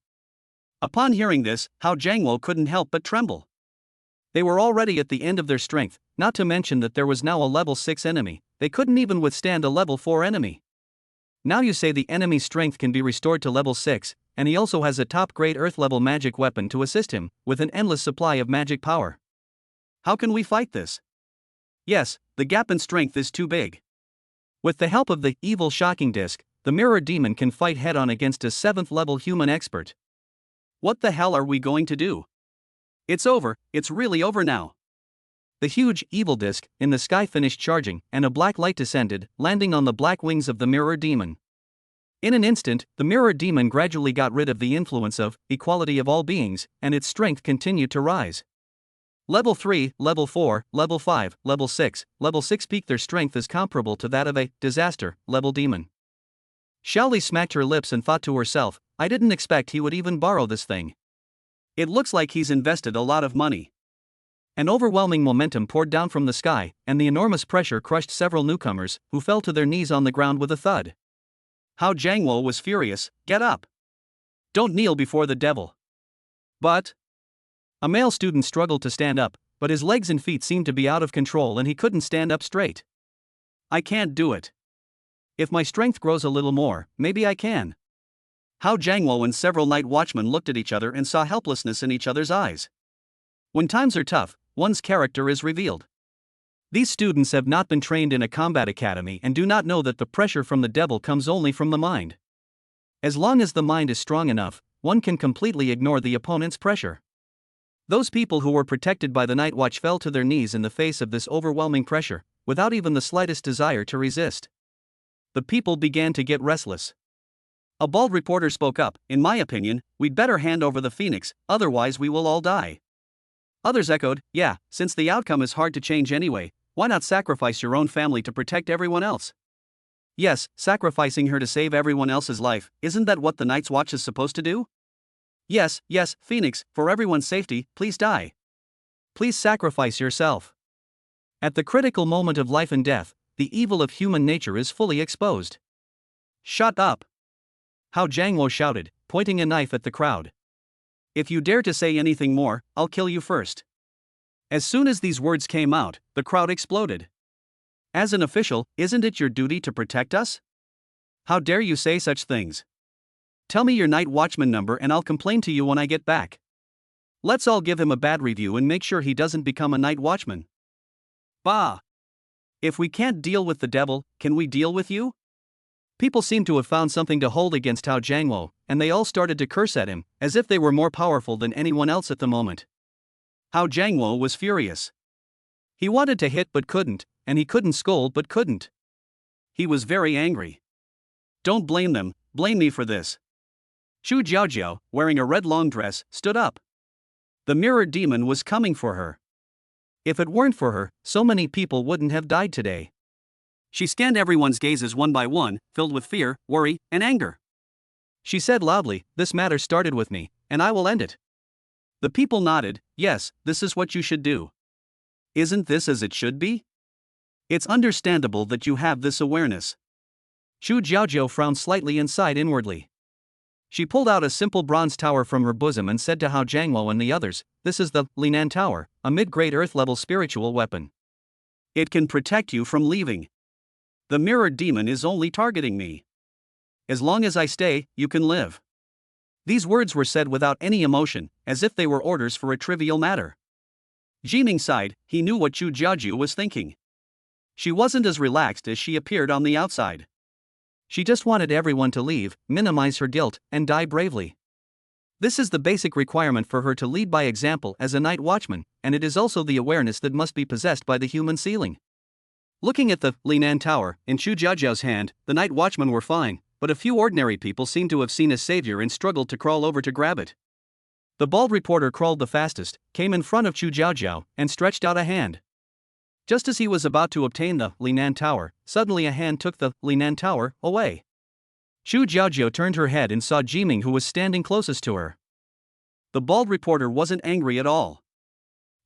Upon hearing this, Hao Jiangwo couldn't help but tremble. They were already at the end of their strength, not to mention that there was now a level 6 enemy. They couldn't even withstand a level 4 enemy. Now you say the enemy's strength can be restored to level 6, and he also has a top-grade Earth-level magic weapon to assist him, with an endless supply of magic power. How can we fight this? Yes, the gap in strength is too big. With the help of the evil shocking disc, the mirror demon can fight head-on against a 7th-level human expert. What the hell are we going to do? It's over, it's really over now. The huge, evil disc in the sky finished charging, and a black light descended, landing on the black wings of the mirror demon. In an instant, the mirror demon gradually got rid of the influence of equality of all beings, and its strength continued to rise. Level 3, Level 4, Level 5, Level 6, Level 6 peak. Their strength is comparable to that of a disaster level demon. Xiaoli smacked her lips and thought to herself, I didn't expect he would even borrow this thing. It looks like he's invested a lot of money. An overwhelming momentum poured down from the sky, and the enormous pressure crushed several newcomers, who fell to their knees on the ground with a thud. Hao Jiangwo was furious. Get up. Don't kneel before the devil. But a male student struggled to stand up, but his legs and feet seemed to be out of control and he couldn't stand up straight. I can't do it. If my strength grows a little more, maybe I can. Hao Jiangwo and several night watchmen looked at each other and saw helplessness in each other's eyes. When times are tough, one's character is revealed. These students have not been trained in a combat academy and do not know that the pressure from the devil comes only from the mind. As long as the mind is strong enough, one can completely ignore the opponent's pressure. Those people who were protected by the night watch fell to their knees in the face of this overwhelming pressure, without even the slightest desire to resist. The people began to get restless. A bald reporter spoke up, in my opinion, we'd better hand over the phoenix, otherwise we will all die. Others echoed, yeah, since the outcome is hard to change anyway, why not sacrifice your own family to protect everyone else? Yes, sacrificing her to save everyone else's life, isn't that what the Night's Watch is supposed to do? Yes, Phoenix, for everyone's safety, please die. Please sacrifice yourself. At the critical moment of life and death, the evil of human nature is fully exposed. Shut up! Hao Jiangwo shouted, pointing a knife at the crowd. If you dare to say anything more, I'll kill you first. As soon as these words came out, the crowd exploded. As an official, isn't it your duty to protect us? How dare you say such things? Tell me your night watchman number and I'll complain to you when I get back. Let's all give him a bad review and make sure he doesn't become a night watchman. Bah! If we can't deal with the devil, can we deal with you? People seemed to have found something to hold against Hao Jiangwo, and they all started to curse at him, as if they were more powerful than anyone else at the moment. Hao Jiangwo was furious. He wanted to hit but couldn't, and he couldn't scold but couldn't. He was very angry. Don't blame them, blame me for this. Xu Jiaojiao, wearing a red long dress, stood up. The mirror demon was coming for her. If it weren't for her, so many people wouldn't have died today. She scanned everyone's gazes one by one, filled with fear, worry, and anger. She said loudly, this matter started with me, and I will end it. The people nodded, yes, this is what you should do. Isn't this as it should be? It's understandable that you have this awareness. Xu Jiaojiao frowned slightly and sighed inwardly. She pulled out a simple bronze tower from her bosom and said to Hao Jiangwo and the others, this is the Linan Tower, a mid-grade earth-level spiritual weapon. It can protect you from leaving. The mirror demon is only targeting me. As long as I stay, you can live. These words were said without any emotion, as if they were orders for a trivial matter. Jiming sighed, he knew what Xu Jiaojiao was thinking. She wasn't as relaxed as she appeared on the outside. She just wanted everyone to leave, minimize her guilt, and die bravely. This is the basic requirement for her to lead by example as a night watchman, and it is also the awareness that must be possessed by the human ceiling. Looking at the Linan Tower in Xu Jiaojiao's hand, the night watchmen were fine, but a few ordinary people seemed to have seen a savior and struggled to crawl over to grab it. The bald reporter crawled the fastest, came in front of Xu Jiaojiao, and stretched out a hand. Just as he was about to obtain the Linan Tower, suddenly a hand took the Linan Tower away. Xu Jiaojiao turned her head and saw Jiming, who was standing closest to her. The bald reporter wasn't angry at all.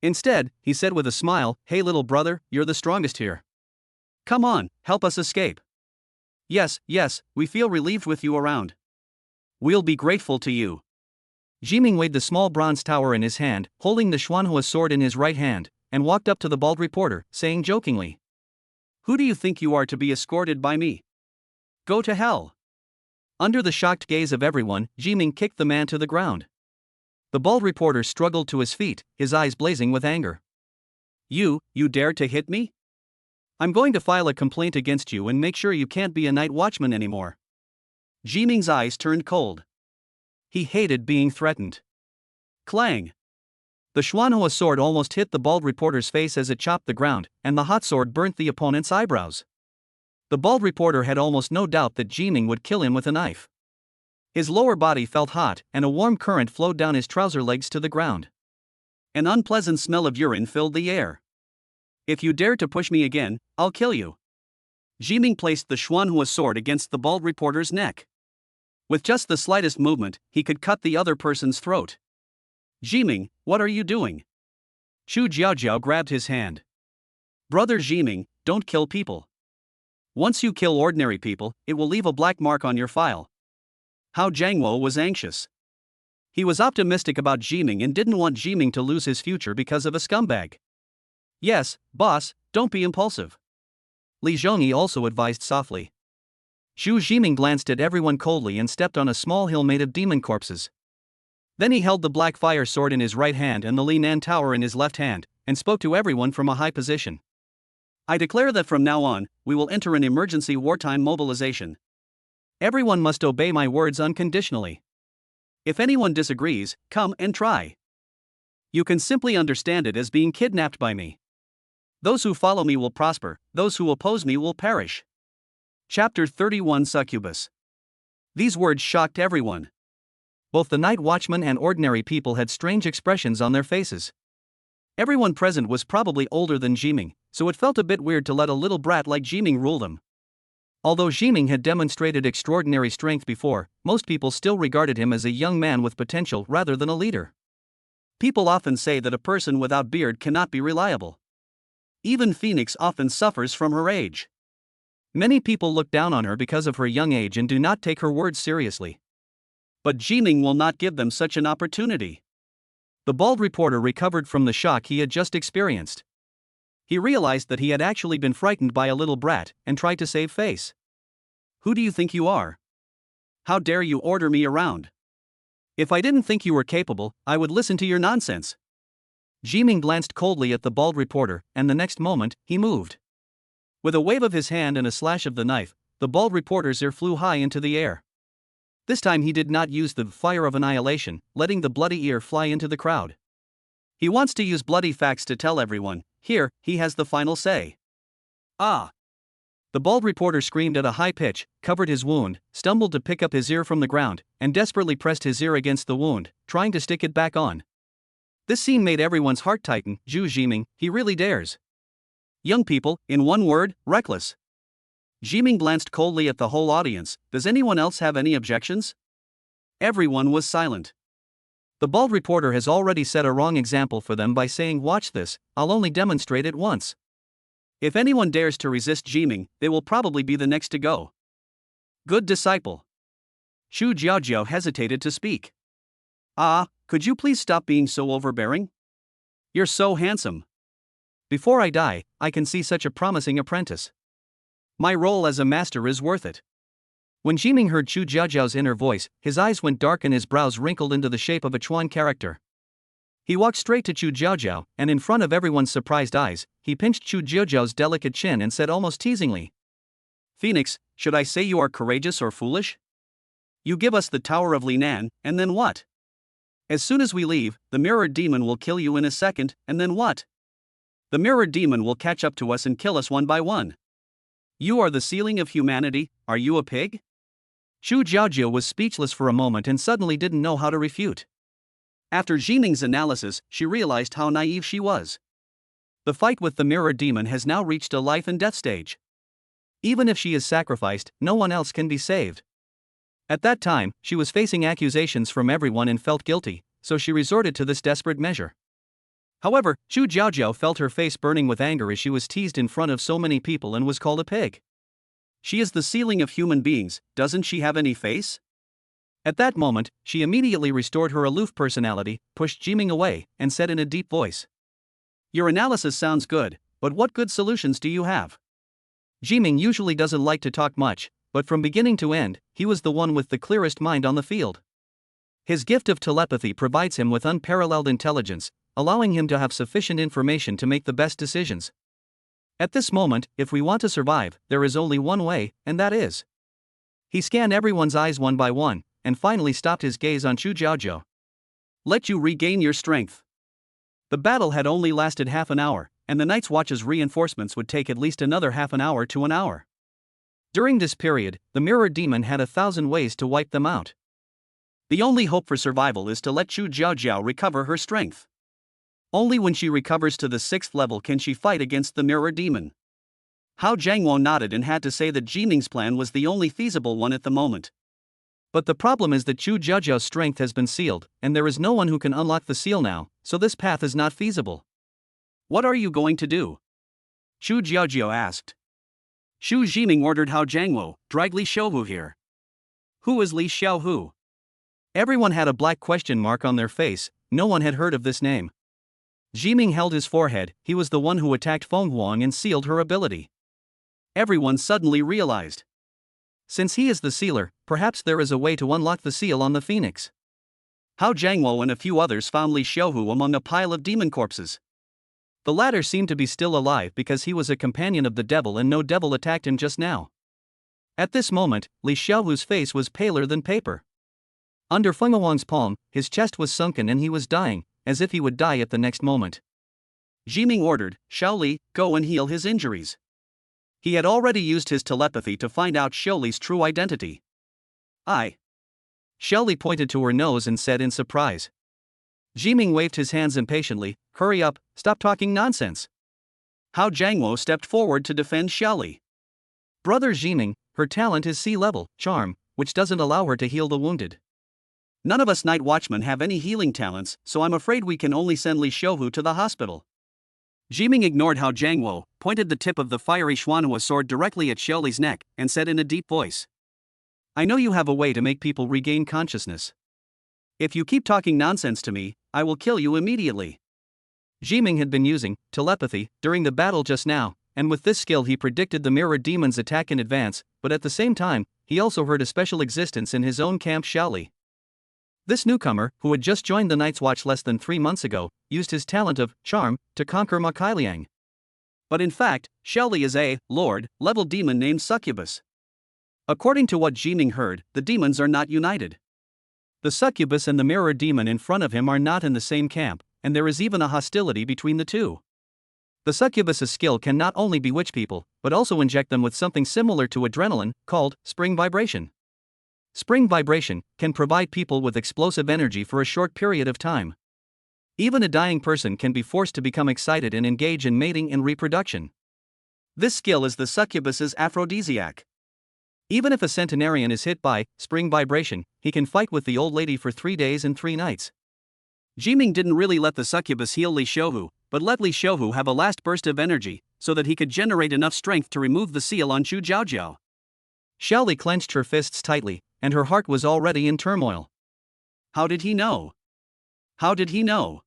Instead, he said with a smile, hey little brother, you're the strongest here. Come on, help us escape. Yes, we feel relieved with you around. We'll be grateful to you. Jiming weighed the small bronze tower in his hand, holding the Xuanhua sword in his right hand, and walked up to the bald reporter, saying jokingly, who do you think you are to be escorted by me? Go to hell. Under the shocked gaze of everyone, Jiming kicked the man to the ground. The bald reporter struggled to his feet, his eyes blazing with anger. You dared to hit me? I'm going to file a complaint against you and make sure you can't be a night watchman anymore. Jiming's eyes turned cold. He hated being threatened. Clang! The Xuanhua sword almost hit the bald reporter's face as it chopped the ground, and the hot sword burnt the opponent's eyebrows. The bald reporter had almost no doubt that Jiming would kill him with a knife. His lower body felt hot, and a warm current flowed down his trouser legs to the ground. An unpleasant smell of urine filled the air. If you dare to push me again, I'll kill you. Jiming placed the Xuanhua sword against the bald reporter's neck. With just the slightest movement, he could cut the other person's throat. Jiming, what are you doing? Chu Jiaojiao grabbed his hand. Brother Jiming, don't kill people. Once you kill ordinary people, it will leave a black mark on your file. Hao Jiangwo was anxious. He was optimistic about Jiming and didn't want Jiming to lose his future because of a scumbag. Yes, boss, don't be impulsive. Li Zhongyi also advised softly. Xu Jiming glanced at everyone coldly and stepped on a small hill made of demon corpses. Then he held the black fire sword in his right hand and the Li Nan tower in his left hand, and spoke to everyone from a high position. I declare that from now on, we will enter an emergency wartime mobilization. Everyone must obey my words unconditionally. If anyone disagrees, come and try. You can simply understand it as being kidnapped by me. Those who follow me will prosper, those who oppose me will perish. Chapter 31 Succubus. These words shocked everyone. Both the night watchmen and ordinary people had strange expressions on their faces. Everyone present was probably older than Jiming, so it felt a bit weird to let a little brat like Jiming rule them. Although Jiming had demonstrated extraordinary strength before, most people still regarded him as a young man with potential rather than a leader. People often say that a person without beard cannot be reliable. Even Phoenix often suffers from her age. Many people look down on her because of her young age and do not take her words seriously. But Jiming will not give them such an opportunity. The bald reporter recovered from the shock he had just experienced. He realized that he had actually been frightened by a little brat and tried to save face. Who do you think you are? How dare you order me around? If I didn't think you were capable, I would listen to your nonsense. Jiming glanced coldly at the bald reporter, and the next moment, he moved. With a wave of his hand and a slash of the knife, the bald reporter's ear flew high into the air. This time he did not use the fire of annihilation, letting the bloody ear fly into the crowd. He wants to use bloody facts to tell everyone, here, he has the final say. Ah! The bald reporter screamed at a high pitch, covered his wound, stumbled to pick up his ear from the ground, and desperately pressed his ear against the wound, trying to stick it back on. This scene made everyone's heart tighten. Zhu Jiming, he really dares. Young people, in one word, reckless. Jiming glanced coldly at the whole audience. Does anyone else have any objections? Everyone was silent. The bald reporter has already set a wrong example for them by saying, watch this, I'll only demonstrate it once. If anyone dares to resist Jiming, they will probably be the next to go. Good disciple. Xu Jiaojiao hesitated to speak. Ah, could you please stop being so overbearing? You're so handsome. Before I die, I can see such a promising apprentice. My role as a master is worth it. When Jiming heard Xu Jiaojiao's inner voice, his eyes went dark and his brows wrinkled into the shape of a Chuan character. He walked straight to Xu Jiaojiao, and in front of everyone's surprised eyes, he pinched Xu Jiaojiao's delicate chin and said almost teasingly, Phoenix, should I say you are courageous or foolish? You give us the Tower of Linan, and then what? As soon as we leave, the mirrored demon will kill you in a second, and then what? The mirrored demon will catch up to us and kill us one by one. You are the ceiling of humanity, are you a pig? Xu Jiaojiao was speechless for a moment and suddenly didn't know how to refute. After Jiming's analysis, she realized how naive she was. The fight with the mirror demon has now reached a life and death stage. Even if she is sacrificed, no one else can be saved. At that time, she was facing accusations from everyone and felt guilty, so she resorted to this desperate measure. However, Xu Jiaojiao felt her face burning with anger as she was teased in front of so many people and was called a pig. She is the ceiling of human beings, doesn't she have any face? At that moment, she immediately restored her aloof personality, pushed Jiming away, and said in a deep voice, Your analysis sounds good, but what good solutions do you have? Jiming usually doesn't like to talk much, but from beginning to end, he was the one with the clearest mind on the field. His gift of telepathy provides him with unparalleled intelligence, allowing him to have sufficient information to make the best decisions. At this moment, if we want to survive, there is only one way, and that is. He scanned everyone's eyes one by one, and finally stopped his gaze on Xu Jiaojiao. Let you regain your strength. The battle had only lasted half an hour, and the Night's Watch's reinforcements would take at least another half an hour to an hour. During this period, the Mirror Demon had 1,000 ways to wipe them out. The only hope for survival is to let Chu Jiaojiao recover her strength. Only when she recovers to the 6th level can she fight against the Mirror Demon. Hao Jiangwo nodded and had to say that Jiming's plan was the only feasible one at the moment. But the problem is that Chu Jiaojiao's strength has been sealed, and there is no one who can unlock the seal now, so this path is not feasible. What are you going to do? Chu Jiaojiao asked. Xu Jiming ordered Hao Jiangwo, drag Li Xiaohu here. Who is Li Xiaohu? Everyone had a black question mark on their face, no one had heard of this name. Jiming held his forehead, he was the one who attacked Feng Huang and sealed her ability. Everyone suddenly realized. Since he is the sealer, perhaps there is a way to unlock the seal on the phoenix. Hao Jiangwo and a few others found Li Xiaohu among a pile of demon corpses. The latter seemed to be still alive because he was a companion of the devil and no devil attacked him just now. At this moment, Li Xiaohu's face was paler than paper. Under Feng Huang's palm, his chest was sunken and he was dying, as if he would die at the next moment. Jiming ordered, Xiao Li, go and heal his injuries. He had already used his telepathy to find out Xiao Li's true identity. Xiao Li pointed to her nose and said in surprise. Jiming waved his hands impatiently, hurry up, stop talking nonsense. Hao Jiangwo stepped forward to defend Xiao Li. Brother Jiming, her talent is C-level, charm, which doesn't allow her to heal the wounded. None of us night watchmen have any healing talents, so I'm afraid we can only send Li Xiaohu to the hospital. Jiming ignored Hao Jiangwo, pointed the tip of the fiery Xuanhua sword directly at Xiao Li's neck, and said in a deep voice. I know you have a way to make people regain consciousness. If you keep talking nonsense to me, I will kill you immediately. Jiming had been using telepathy during the battle just now, and with this skill he predicted the Mirror Demon's attack in advance, but at the same time, he also heard a special existence in his own camp Xiao Li. This newcomer, who had just joined the Night's Watch less than 3 months ago, used his talent of charm to conquer Ma Kailiang. But in fact, Xiao Li is a Lord-level demon named Succubus. According to what Jiming heard, the demons are not united. The Succubus and the Mirror Demon in front of him are not in the same camp, and there is even a hostility between the two. The Succubus's skill can not only bewitch people, but also inject them with something similar to adrenaline, called spring vibration. Spring vibration can provide people with explosive energy for a short period of time. Even a dying person can be forced to become excited and engage in mating and reproduction. This skill is the Succubus's aphrodisiac. Even if a centenarian is hit by spring vibration, he can fight with the old lady for 3 days and 3 nights. Jiming didn't really let the Succubus heal Li Xiaohu, but let Li Xiaohu have a last burst of energy, so that he could generate enough strength to remove the seal on Chu Jiaojiao. Xiao Li clenched her fists tightly, and her heart was already in turmoil. How did he know? How did he know?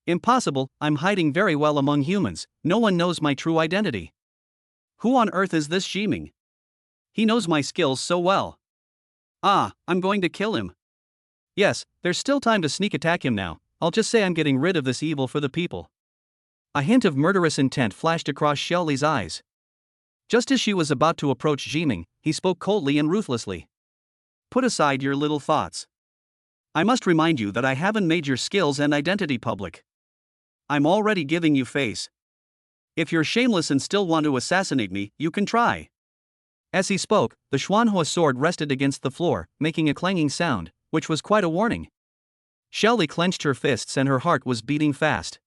Impossible, I'm hiding very well among humans, no one knows my true identity. Who on earth is this Jiming? He knows my skills so well. I'm going to kill him. Yes, there's still time to sneak attack him now, I'll just say I'm getting rid of this evil for the people. A hint of murderous intent flashed across Xiao Li's eyes. Just as she was about to approach Jiming, he spoke coldly and ruthlessly. Put aside your little thoughts. I must remind you that I haven't made your skills and identity public. I'm already giving you face. If you're shameless and still want to assassinate me, you can try. As he spoke, the Xuanhua sword rested against the floor, making a clanging sound, which was quite a warning. Xiao Li clenched her fists and her heart was beating fast.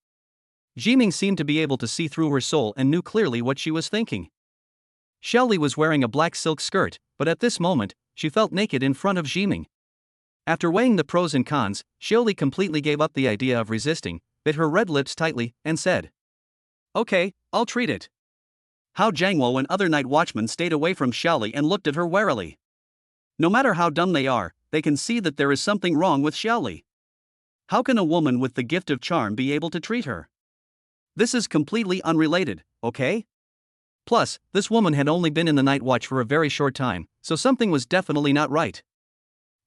Jiming seemed to be able to see through her soul and knew clearly what she was thinking. Xiao Li was wearing a black silk skirt, but at this moment, she felt naked in front of Jiming. After weighing the pros and cons, Xiao Li completely gave up the idea of resisting, bit her red lips tightly, and said, Okay, I'll treat it. Hao Jiangwo and other night watchmen stayed away from Xiao Li and looked at her warily. No matter how dumb they are, they can see that there is something wrong with Xiao Li. How can a woman with the gift of charm be able to treat her? This is completely unrelated, okay? Plus, this woman had only been in the Night Watch for a very short time, so something was definitely not right.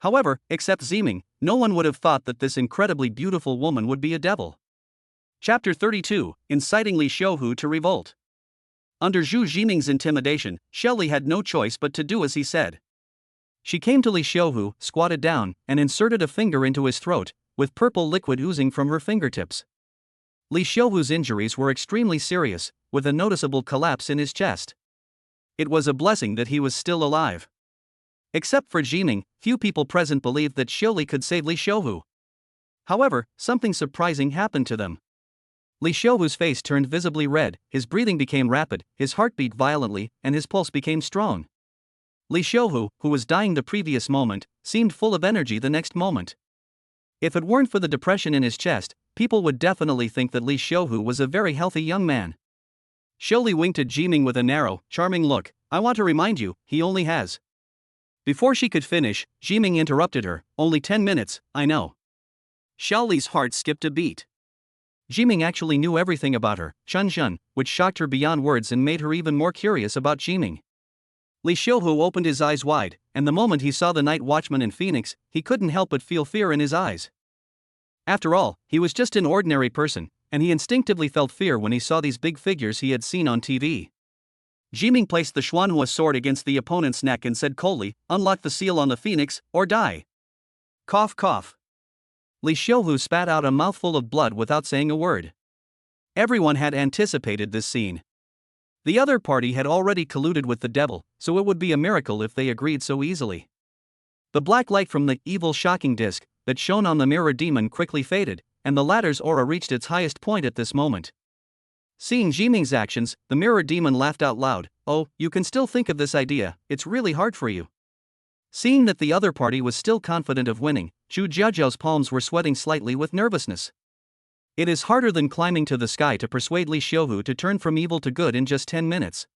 However, except Jiming, no one would have thought that this incredibly beautiful woman would be a devil. Chapter 32, Inciting Li Xiaohu to Revolt. Under Zhu Jiming's intimidation, Xiao Li had no choice but to do as he said. She came to Li Xiaohu, squatted down, and inserted a finger into his throat, with purple liquid oozing from her fingertips. Li Xiuhu's injuries were extremely serious, with a noticeable collapse in his chest. It was a blessing that he was still alive. Except for Jiming, few people present believed that Xiuli could save Li Xiuhu. However, something surprising happened to them. Li Xiuhu's face turned visibly red, his breathing became rapid, his heart beat violently, and his pulse became strong. Li Xiuhu, who was dying the previous moment, seemed full of energy the next moment. If it weren't for the depression in his chest, people would definitely think that Li Xiuhu was a very healthy young man. Xiuli winked at Jiming with a narrow, charming look. I want to remind you, he only has. Before she could finish, Jiming interrupted her. Only 10 minutes, I know. Xiaoli's heart skipped a beat. Jiming actually knew everything about her, Shun, which shocked her beyond words and made her even more curious about Jiming. Li Xiuhu opened his eyes wide, and the moment he saw the night watchman in Phoenix, he couldn't help but feel fear in his eyes. After all, he was just an ordinary person, and he instinctively felt fear when he saw these big figures he had seen on TV. Jiming placed the Xuanhua sword against the opponent's neck and said coldly, unlock the seal on the Phoenix, or die. Cough cough. Li Xiuhu spat out a mouthful of blood without saying a word. Everyone had anticipated this scene. The other party had already colluded with the devil, so it would be a miracle if they agreed so easily. The black light from the evil shocking disc that shone on the mirror demon quickly faded, and the latter's aura reached its highest point at this moment. Seeing Jiming's actions, the mirror demon laughed out loud. Oh, you can still think of this idea, it's really hard for you. Seeing that the other party was still confident of winning, Zhu Jiajiao's palms were sweating slightly with nervousness. It is harder than climbing to the sky to persuade Li Xiuhu to turn from evil to good in just 10 minutes.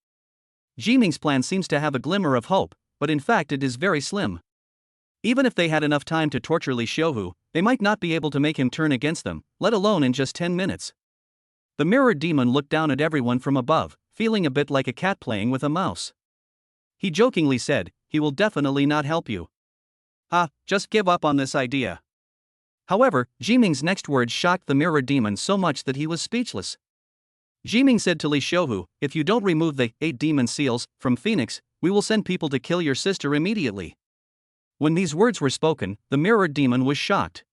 Jiming's plan seems to have a glimmer of hope, but in fact it is very slim. Even if they had enough time to torture Li Xiuhu, they might not be able to make him turn against them, let alone in just 10 minutes. The mirror demon looked down at everyone from above, feeling a bit like a cat playing with a mouse. He jokingly said, he will definitely not help you. Just give up on this idea. However, Jiming's next words shocked the mirror demon so much that he was speechless. Jiming said to Li Xiuhu, if you don't remove the 8 demon seals from Phoenix, we will send people to kill your sister immediately. When these words were spoken, the mirror demon was shocked.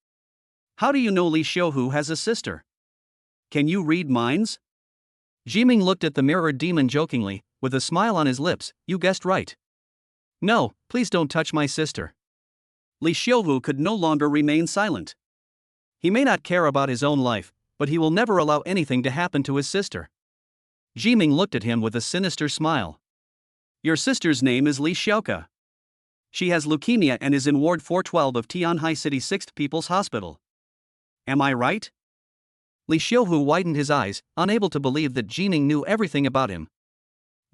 How do you know Li Xiuhu has a sister? Can you read minds? Jiming looked at the mirror demon jokingly, with a smile on his lips. You guessed right. No, please don't touch my sister. Li Xiuhu could no longer remain silent. He may not care about his own life, but he will never allow anything to happen to his sister. Jiming looked at him with a sinister smile. Your sister's name is Li Xiaoka. She has leukemia and is in Ward 412 of Tianhai City 6th People's Hospital. Am I right? Li Xiuhu widened his eyes, unable to believe that Jiming knew everything about him.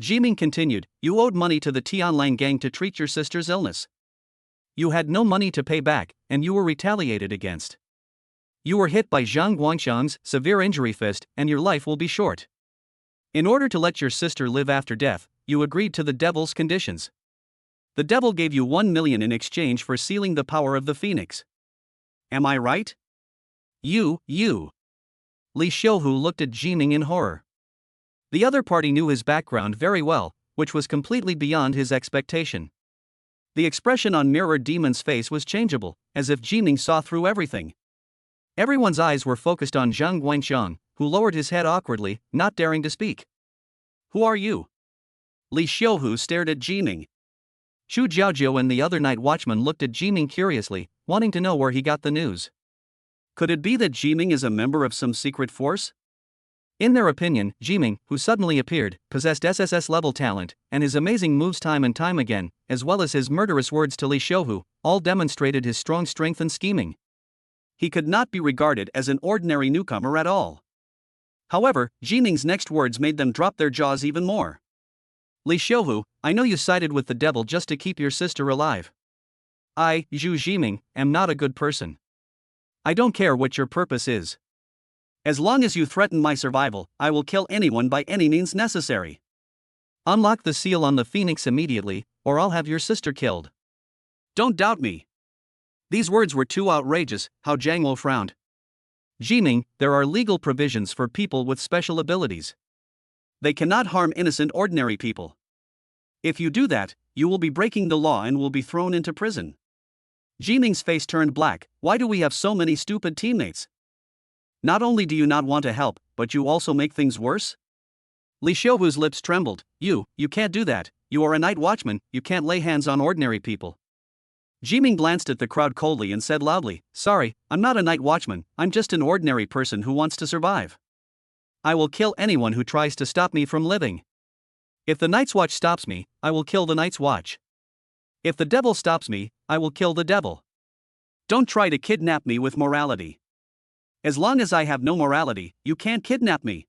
Jiming continued, you owed money to the Tianlang gang to treat your sister's illness. You had no money to pay back, and you were retaliated against. You were hit by Zhang Guangxiang's severe injury fist, and your life will be short. In order to let your sister live after death, you agreed to the devil's conditions. The devil gave you 1 million in exchange for sealing the power of the Phoenix. Am I right? You. Li Xiuhu looked at Jiming in horror. The other party knew his background very well, which was completely beyond his expectation. The expression on Mirror Demon's face was changeable, as if Jiming saw through everything. Everyone's eyes were focused on Zhang Guangxiang, who lowered his head awkwardly, not daring to speak. Who are you? Li Xiuhu stared at Jiming. Zhu Jiajiao and the other night watchman looked at Jiming curiously, wanting to know where he got the news. Could it be that Jiming is a member of some secret force? In their opinion, Jiming, who suddenly appeared, possessed SSS-level talent, and his amazing moves time and time again, as well as his murderous words to Li Xiuhu, all demonstrated his strong strength and scheming. He could not be regarded as an ordinary newcomer at all. However, Jiming's next words made them drop their jaws even more. Li Xiuhu, I know you sided with the devil just to keep your sister alive. I, Zhu Jiming, am not a good person. I don't care what your purpose is. As long as you threaten my survival, I will kill anyone by any means necessary. Unlock the seal on the Phoenix immediately, or I'll have your sister killed. Don't doubt me. These words were too outrageous. How Jiangwo frowned. Jiming, there are legal provisions for people with special abilities. They cannot harm innocent ordinary people. If you do that, you will be breaking the law and will be thrown into prison. Jiming's face turned black. Why do we have so many stupid teammates? Not only do you not want to help, but you also make things worse? Li Xiaohu's lips trembled. You can't do that. You are a night watchman, you can't lay hands on ordinary people. Jiming glanced at the crowd coldly and said loudly, "Sorry, I'm not a night watchman, I'm just an ordinary person who wants to survive. I will kill anyone who tries to stop me from living. If the Night's Watch stops me, I will kill the Night's Watch. If the devil stops me, I will kill the devil. Don't try to kidnap me with morality. As long as I have no morality, you can't kidnap me."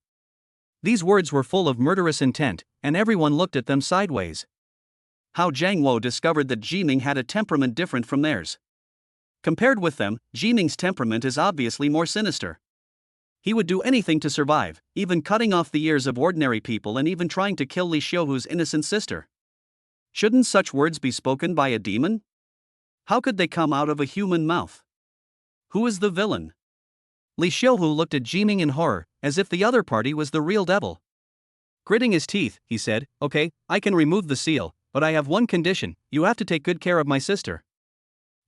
These words were full of murderous intent, and everyone looked at them sideways. How Zhang Wo discovered that Jiming had a temperament different from theirs. Compared with them, Jiming's temperament is obviously more sinister. He would do anything to survive, even cutting off the ears of ordinary people and even trying to kill Li Xiaohu's innocent sister. Shouldn't such words be spoken by a demon? How could they come out of a human mouth? Who is the villain? Li Xiaohu looked at Jiming in horror, as if the other party was the real devil. Gritting his teeth, he said, "Okay, I can remove the seal, but I have one condition: you have to take good care of my sister."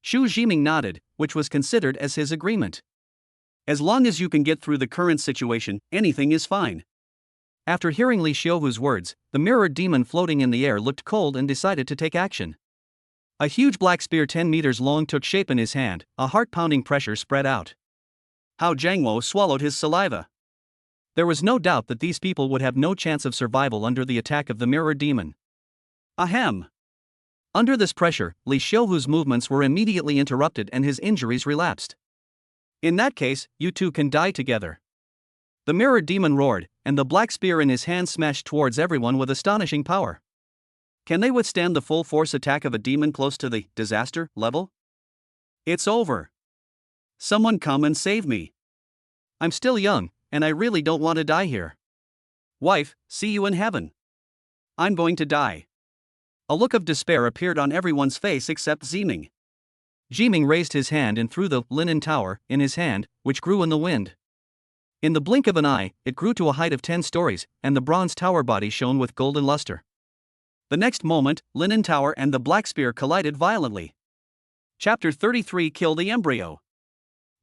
Xu Jiming nodded, which was considered as his agreement. As long as you can get through the current situation, anything is fine. After hearing Li Xiaohu's words, the mirrored demon floating in the air looked cold and decided to take action. A huge black spear 10 meters long took shape in his hand, a heart-pounding pressure spread out. How Zhang Wo swallowed his saliva. There was no doubt that these people would have no chance of survival under the attack of the mirrored demon. Ahem. Under this pressure, Li Xiaohu's movements were immediately interrupted and his injuries relapsed. In that case, you two can die together. The mirrored demon roared, and the black spear in his hand smashed towards everyone with astonishing power. Can they withstand the full force attack of a demon close to the disaster level? It's over. Someone come and save me. I'm still young, and I really don't want to die here. Wife, see you in heaven. I'm going to die. A look of despair appeared on everyone's face except Jiming. Jiming raised his hand and threw the linen tower in his hand, which grew in the wind. In the blink of an eye, it grew to a height of 10 stories, and the bronze tower body shone with golden luster. The next moment, linen tower and the black spear collided violently. Chapter 33: Kill the Embryo.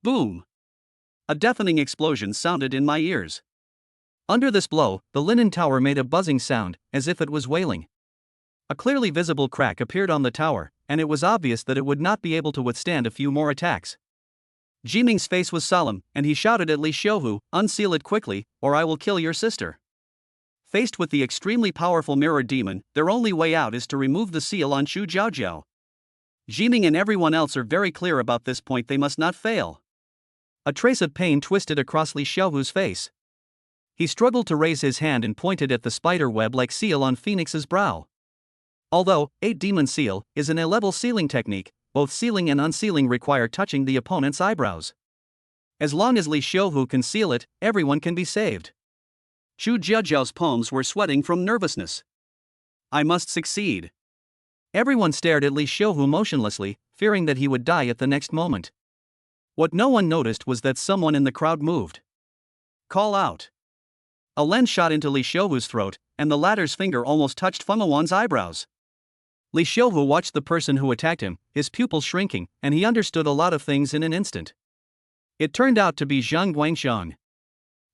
Boom! A deafening explosion sounded in my ears. Under this blow, the linen tower made a buzzing sound, as if it was wailing. A clearly visible crack appeared on the tower, and it was obvious that it would not be able to withstand a few more attacks. Jiming's face was solemn, and he shouted at Li Xiaohu, "Unseal it quickly, or I will kill your sister." Faced with the extremely powerful mirror demon, their only way out is to remove the seal on Xu Jiaojiao. Jiming and everyone else are very clear about this point. They must not fail. A trace of pain twisted across Li Xiaohu's face. He struggled to raise his hand and pointed at the spider web-like seal on Phoenix's brow. Although 8 demon seal is an A-level sealing technique, both sealing and unsealing require touching the opponent's eyebrows. As long as Li Xiaohu can seal it, everyone can be saved. Xu Jiajiao's palms were sweating from nervousness. I must succeed. Everyone stared at Li Xiaohu motionlessly, fearing that he would die at the next moment. What no one noticed was that someone in the crowd moved. Call out. A lens shot into Li Xiaohu's throat, and the latter's finger almost touched Fenghuan's eyebrows. Li Xiaohu watched the person who attacked him, his pupils shrinking, and he understood a lot of things in an instant. It turned out to be Zhang Guangxiang.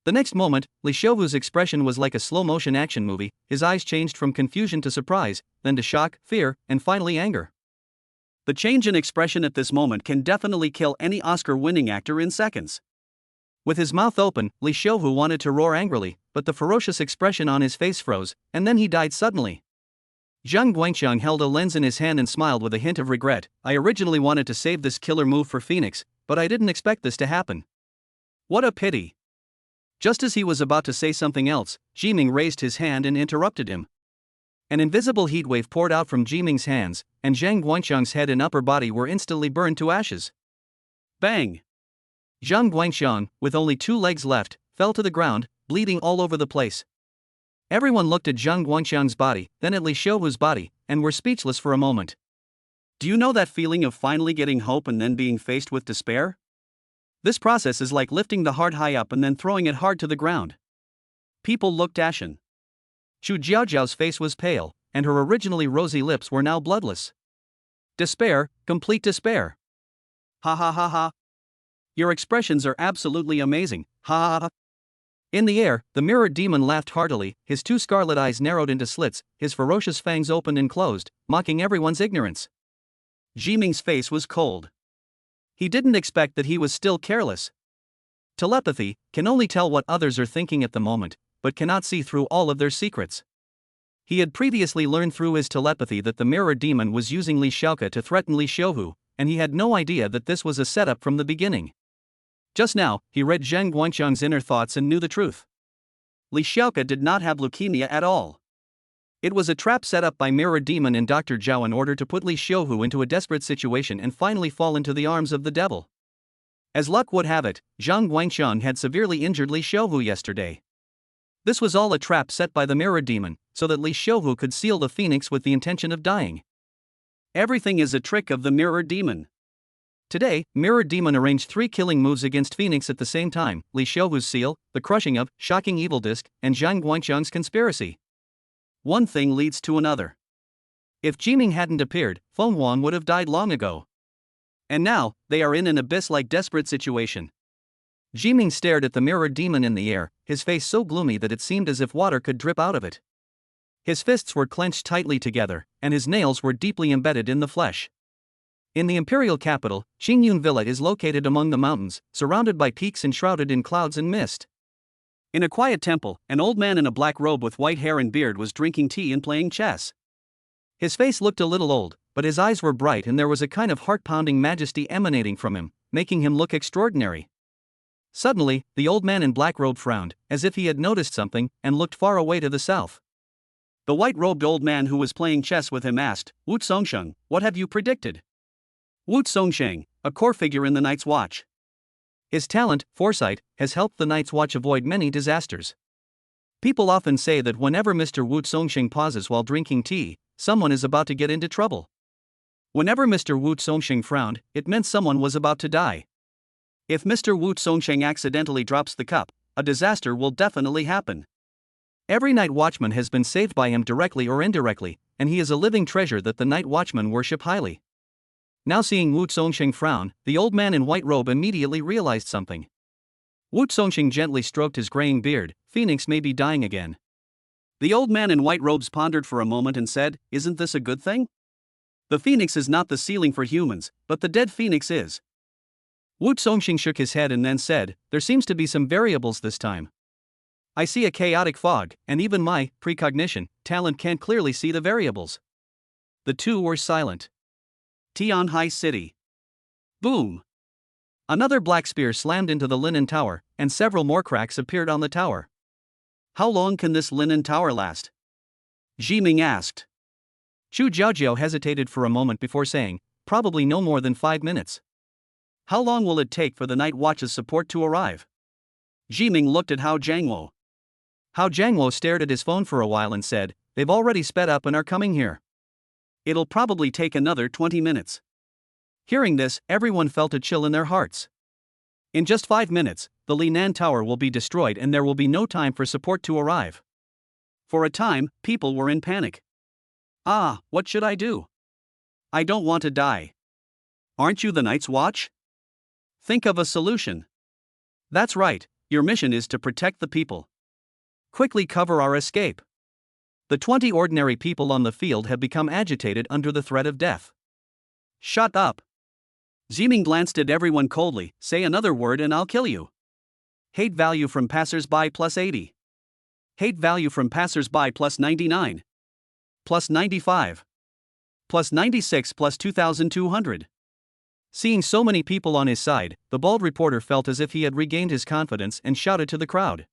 The next moment, Li Xiaohu's expression was like a slow-motion action movie. His eyes changed from confusion to surprise, then to shock, fear, and finally anger. The change in expression at this moment can definitely kill any Oscar-winning actor in seconds. With his mouth open, Li Xiaohu wanted to roar angrily, but the ferocious expression on his face froze, and then he died suddenly. Zhang Guangxiang held a lens in his hand and smiled with a hint of regret. I originally wanted to save this killer move for Phoenix, but I didn't expect this to happen. What a pity. Just as he was about to say something else, Jiming raised his hand and interrupted him. An invisible heatwave poured out from Jiming's hands, and Zhang Guangxiang's head and upper body were instantly burned to ashes. Bang! Zhang Guangxiang, with only 2 legs left, fell to the ground, bleeding all over the place. Everyone looked at Zhang Guangxiang's body, then at Li Xiaohu's body, and were speechless for a moment. Do you know that feeling of finally getting hope and then being faced with despair? This process is like lifting the heart high up and then throwing it hard to the ground. People looked ashen. Xu Jiaojiao's face was pale, and her originally rosy lips were now bloodless. Despair, complete despair. Ha ha ha ha. Your expressions are absolutely amazing, ha ha ha. In the air, the mirrored demon laughed heartily, his two scarlet eyes narrowed into slits, his ferocious fangs opened and closed, mocking everyone's ignorance. Jiming's face was cold. He didn't expect that he was still careless. Telepathy can only tell what others are thinking at the moment, but cannot see through all of their secrets. He had previously learned through his telepathy that the mirror demon was using Li Xiaoke to threaten Li Xiaohu, and he had no idea that this was a setup from the beginning. Just now, he read Zheng Guangqiang's inner thoughts and knew the truth. Li Xiaoke did not have leukemia at all. It was a trap set up by Mirror Demon and Dr. Zhao in order to put Li Xiaohu into a desperate situation and finally fall into the arms of the devil. As luck would have it, Zhang Guangqiang had severely injured Li Xiaohu yesterday. This was all a trap set by the Mirror Demon, so that Li Xiaohu could seal the phoenix with the intention of dying. Everything is a trick of the Mirror Demon. Today, Mirror Demon arranged 3 killing moves against Phoenix at the same time: Li Xiaohu's seal, the crushing of Shocking Evil Disc, and Zhang Guangqiang's conspiracy. One thing leads to another. If Jiming hadn't appeared, Feng Huang would have died long ago. And now, they are in an abyss-like desperate situation. Jiming stared at the mirrored demon in the air, his face so gloomy that it seemed as if water could drip out of it. His fists were clenched tightly together, and his nails were deeply embedded in the flesh. In the imperial capital, Qingyun Villa is located among the mountains, surrounded by peaks and shrouded in clouds and mist. In a quiet temple, an old man in a black robe with white hair and beard was drinking tea and playing chess. His face looked a little old, but his eyes were bright and there was a kind of heart-pounding majesty emanating from him, making him look extraordinary. Suddenly, the old man in black robe frowned, as if he had noticed something, and looked far away to the south. The white-robed old man who was playing chess with him asked, "Wu Songsheng, what have you predicted?" Wu Songsheng, a core figure in the Night's Watch. His talent, foresight, has helped the Night's Watch avoid many disasters. People often say that whenever Mr. Wu Songsheng pauses while drinking tea, someone is about to get into trouble. Whenever Mr. Wu Songsheng frowned, it meant someone was about to die. If Mr. Wu Songsheng accidentally drops the cup, a disaster will definitely happen. Every night watchman has been saved by him directly or indirectly, and he is a living treasure that the night watchmen worship highly. Now seeing Wu Songsheng frown, the old man in white robe immediately realized something. Wu Songsheng gently stroked his graying beard. "Phoenix may be dying again." The old man in white robes pondered for a moment and said, "Isn't this a good thing? The phoenix is not the ceiling for humans, but the dead phoenix is." Wu Songsheng shook his head and then said, "There seems to be some variables this time. I see a chaotic fog, and even my precognition talent can't clearly see the variables." The two were silent. Tianhai City. Boom! Another black spear slammed into the linen tower, and several more cracks appeared on the tower. How long can this linen tower last? Jiming asked. Chu Jiaojiao hesitated for a moment before saying, "Probably no more than 5 minutes." How long will it take for the Night Watch's support to arrive? Jiming looked at Hao Jiangwo. Hao Jiangwo stared at his phone for a while and said, "They've already sped up and are coming here. It'll probably take another 20 minutes. Hearing this, everyone felt a chill in their hearts. In just 5 minutes, the Linan Tower will be destroyed and there will be no time for support to arrive. For a time, people were in panic. What should I do? I don't want to die. Aren't you the Night's Watch? Think of a solution. That's right, your mission is to protect the people. Quickly cover our escape. The 20 ordinary people on the field have become agitated under the threat of death. Shut up. Jiming glanced at everyone coldly. Say another word and I'll kill you. Hate value from passers-by plus 80. Hate value from passers-by plus 99. Plus 95. Plus 96 plus 2,200. Seeing so many people on his side, the bald reporter felt as if he had regained his confidence and shouted to the crowd.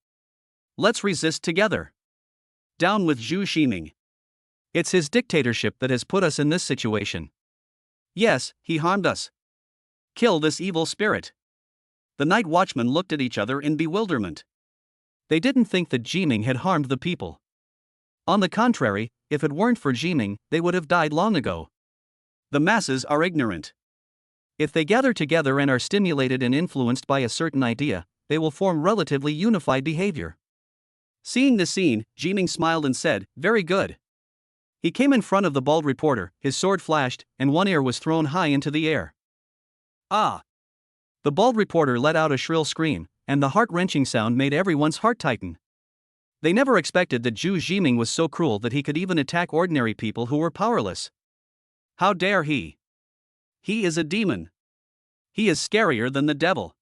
Let's resist together. Down with Zhu Ximing. It's his dictatorship that has put us in this situation. Yes, he harmed us. Kill this evil spirit. The night watchmen looked at each other in bewilderment. They didn't think that Jiming had harmed the people. On the contrary, if it weren't for Jiming, they would have died long ago. The masses are ignorant. If they gather together and are stimulated and influenced by a certain idea, they will form relatively unified behavior. Seeing the scene, Jiming smiled and said, "Very good." He came in front of the bald reporter, his sword flashed, and one ear was thrown high into the air. The The bald reporter let out a shrill scream, and the heart-wrenching sound made everyone's heart tighten. They never expected that Zhu Jiming was so cruel that he could even attack ordinary people who were powerless. How dare he? He is a demon. He is scarier than the devil.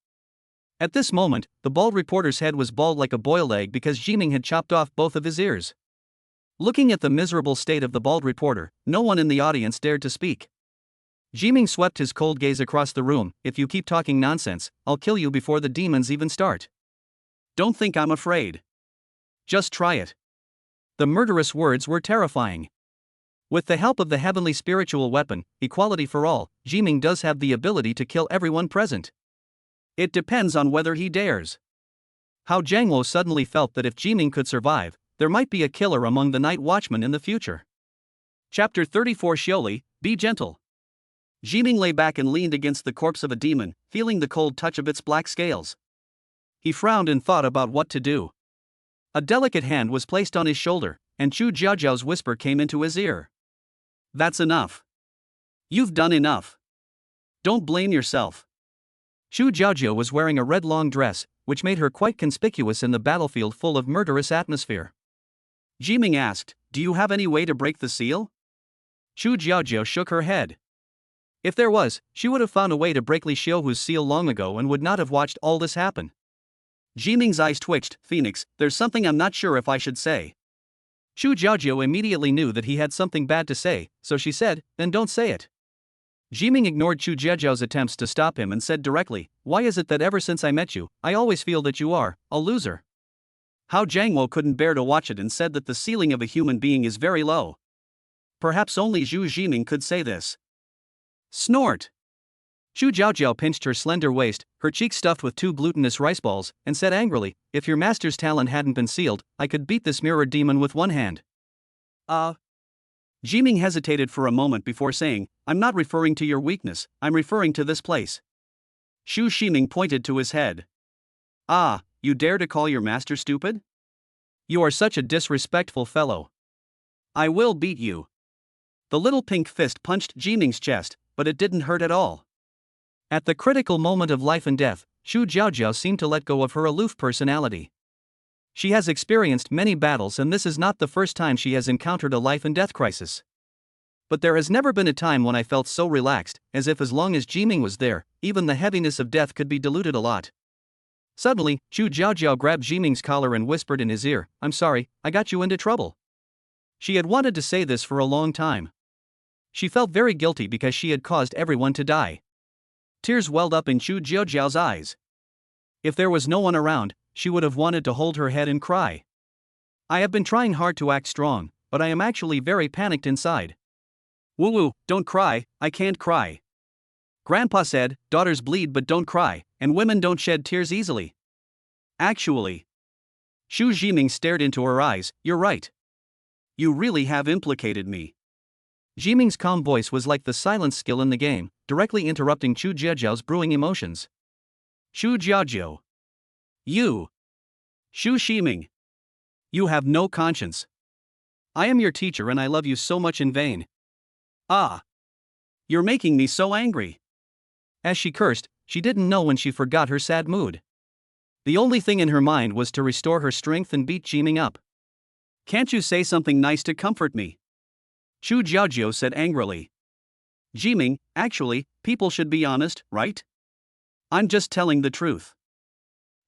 At this moment, the bald reporter's head was bald like a boiled egg because Jiming had chopped off both of his ears. Looking at the miserable state of the bald reporter, no one in the audience dared to speak. Jiming swept his cold gaze across the room. If you keep talking nonsense, I'll kill you before the demons even start. Don't think I'm afraid. Just try it. The murderous words were terrifying. With the help of the heavenly spiritual weapon, equality for all, Jiming does have the ability to kill everyone present. It depends on whether he dares. How Jiangwo suddenly felt that if Jiming could survive, there might be a killer among the night watchmen in the future. Chapter 34 Xioli, Be Gentle. Jiming lay back and leaned against the corpse of a demon, feeling the cold touch of its black scales. He frowned and thought about what to do. A delicate hand was placed on his shoulder, and Chu Jiaojiao's whisper came into his ear. That's enough. You've done enough. Don't blame yourself. Chu Jiaojiao was wearing a red long dress, which made her quite conspicuous in the battlefield full of murderous atmosphere. Jiming asked, Do you have any way to break the seal? Chu Jiaojiao shook her head. If there was, she would have found a way to break Li Xiuhu's seal long ago and would not have watched all this happen. Jiming's eyes twitched. Phoenix, there's something I'm not sure if I should say. Chu Jiaojiao immediately knew that he had something bad to say, so she said, Then don't say it. Jiming ignored Chu Jiaojiao's attempts to stop him and said directly, Why is it that ever since I met you, I always feel that you are a loser? How Jiangwo couldn't bear to watch it and said that the ceiling of a human being is very low. Perhaps only Zhu Jiming could say this. Snort! Chu Jiaojiao pinched her slender waist, her cheeks stuffed with 2 glutinous rice balls, and said angrily, If your master's talent hadn't been sealed, I could beat this mirror demon with one hand. Jiming hesitated for a moment before saying, I'm not referring to your weakness, I'm referring to this place. Xu Shiming pointed to his head. You dare to call your master stupid? You are such a disrespectful fellow. I will beat you. The little pink fist punched Jiming's chest, but it didn't hurt at all. At the critical moment of life and death, Xu Jiaojiao seemed to let go of her aloof personality. She has experienced many battles and this is not the first time she has encountered a life and death crisis. But there has never been a time when I felt so relaxed, as if as long as Jiming was there, even the heaviness of death could be diluted a lot. Suddenly, Xu Jiaojiao grabbed Jiming's collar and whispered in his ear, I'm sorry, I got you into trouble. She had wanted to say this for a long time. She felt very guilty because she had caused everyone to die. Tears welled up in Xu Jiaojiao's eyes. If there was no one around, she would have wanted to hold her head and cry. I have been trying hard to act strong, but I am actually very panicked inside. Woo-woo, don't cry, I can't cry. Grandpa said, daughters bleed but don't cry, and women don't shed tears easily. Actually. Xu Jiming stared into her eyes, you're right. You really have implicated me. Jiming's calm voice was like the silence skill in the game, directly interrupting Chu Jiaojiao's brewing emotions. Chu Jiaojiao. You. Xu Shiming. You have no conscience. I am your teacher and I love you so much in vain. You're making me so angry. As she cursed, she didn't know when she forgot her sad mood. The only thing in her mind was to restore her strength and beat Jiming up. Can't you say something nice to comfort me? Chu Jiaojiao said angrily. Jiming, actually, people should be honest, right? I'm just telling the truth.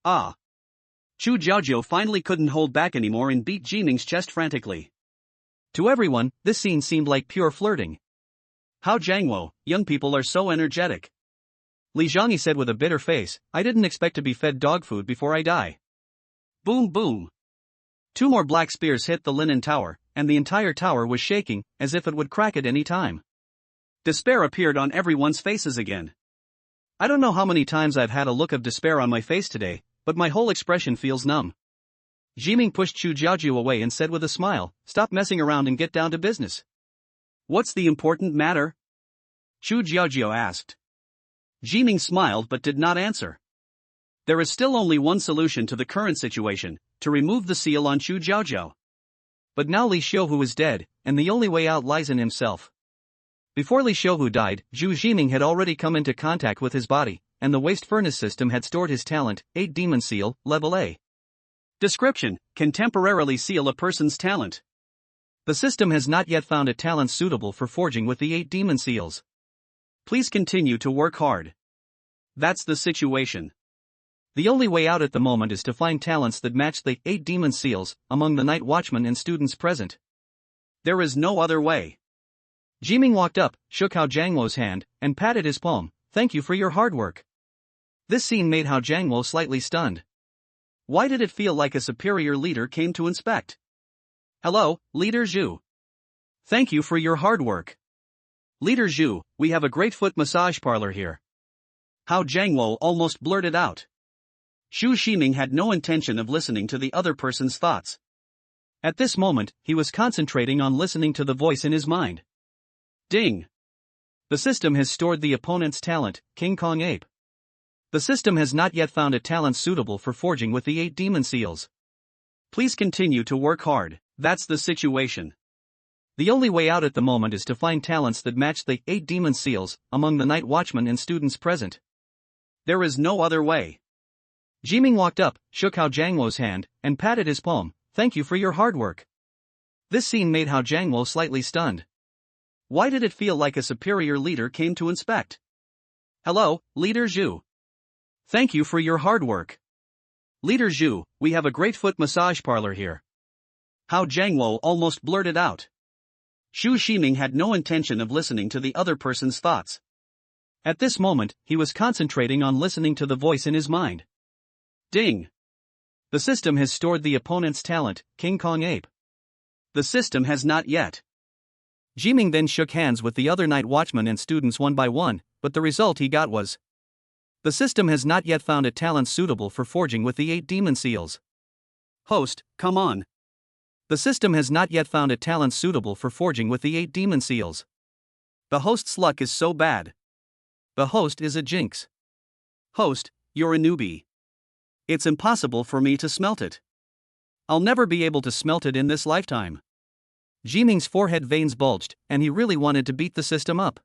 Chu Jiaojiao finally couldn't hold back anymore and beat Jiming's chest frantically. To everyone, this scene seemed like pure flirting. How Jiangwo, young people are so energetic. Li Zhangyi said with a bitter face, I didn't expect to be fed dog food before I die. Boom boom. 2 more black spears hit the linen tower, and the entire tower was shaking, as if it would crack at any time. Despair appeared on everyone's faces again. I don't know how many times I've had a look of despair on my face today, but my whole expression feels numb. Jiming pushed Chu Jiaojiao away and said with a smile, Stop messing around and get down to business. What's the important matter? Chu Jiaojiao asked. Jiming smiled but did not answer. There is still only one solution to the current situation, to remove the seal on Chu Jiaojiao. But now Li Xiuhu is dead, and the only way out lies in himself. Before Li Xiuhu died, Zhu Jiming had already come into contact with his body, and the waste furnace system had stored his talent, 8 Demon Seal, Level A. Description: can temporarily seal a person's talent. The system has not yet found a talent suitable for forging with the 8 Demon Seals. Please continue to work hard. That's the situation. The only way out at the moment is to find talents that match the 8 Demon Seals among the night watchmen and students present. There is no other way. Jiming walked up, shook Hao Jiangwo's hand, and patted his palm. Thank you for your hard work. This scene made Hao Jiangwo slightly stunned. Why did it feel like a superior leader came to inspect? Hello, Leader Zhu. Thank you for your hard work. Leader Zhu, we have a great foot massage parlor here. Hao Jiangwo almost blurted out. Xu Ximing had no intention of listening to the other person's thoughts. At this moment, he was concentrating on listening to the voice in his mind. Ding! The system has stored the opponent's talent, King Kong Ape. The system has not yet found a talent suitable for forging with the 8 Demon Seals. Please continue to work hard. That's the situation. The only way out at the moment is to find talents that match the 8 Demon Seals among the night watchmen and students present. There is no other way. Jiming walked up, shook Hao Jiangwo's hand, and patted his palm. Thank you for your hard work. This scene made Hao Jiangwo slightly stunned. Why did it feel like a superior leader came to inspect? Hello, Leader Zhu. Thank you for your hard work. Leader Zhu, we have a great foot massage parlor here. Hao Jiangwo almost blurted out. Xu Ximing had no intention of listening to the other person's thoughts. At this moment, he was concentrating on listening to the voice in his mind. Ding! The system has stored the opponent's talent, King Kong Ape. The system has not yet. Jiming then shook hands with the other night watchmen and students one by one, but the result he got was: the system has not yet found a talent suitable for forging with the 8 Demon Seals. Host, come on. The system has not yet found a talent suitable for forging with the 8 Demon Seals. The host's luck is so bad. The host is a jinx. Host, you're a newbie. It's impossible for me to smelt it. I'll never be able to smelt it in this lifetime. Jiming's forehead veins bulged, and he really wanted to beat the system up.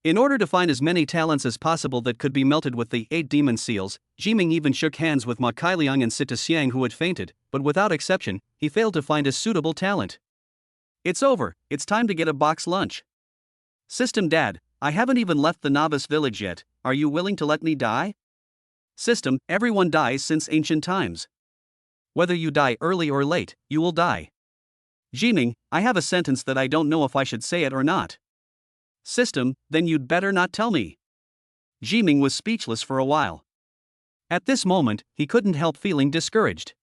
In order to find as many talents as possible that could be melted with the 8 Demon Seals, Jiming even shook hands with Ma Kailiang and Sita Xiang, who had fainted, but without exception, he failed to find a suitable talent. It's over, it's time to get a box lunch. System Dad, I haven't even left the novice village yet, are you willing to let me die? System, everyone dies since ancient times. Whether you die early or late, you will die. Jiming, I have a sentence that I don't know if I should say it or not. System, then you'd better not tell me. Jiming was speechless for a while. At this moment, he couldn't help feeling discouraged.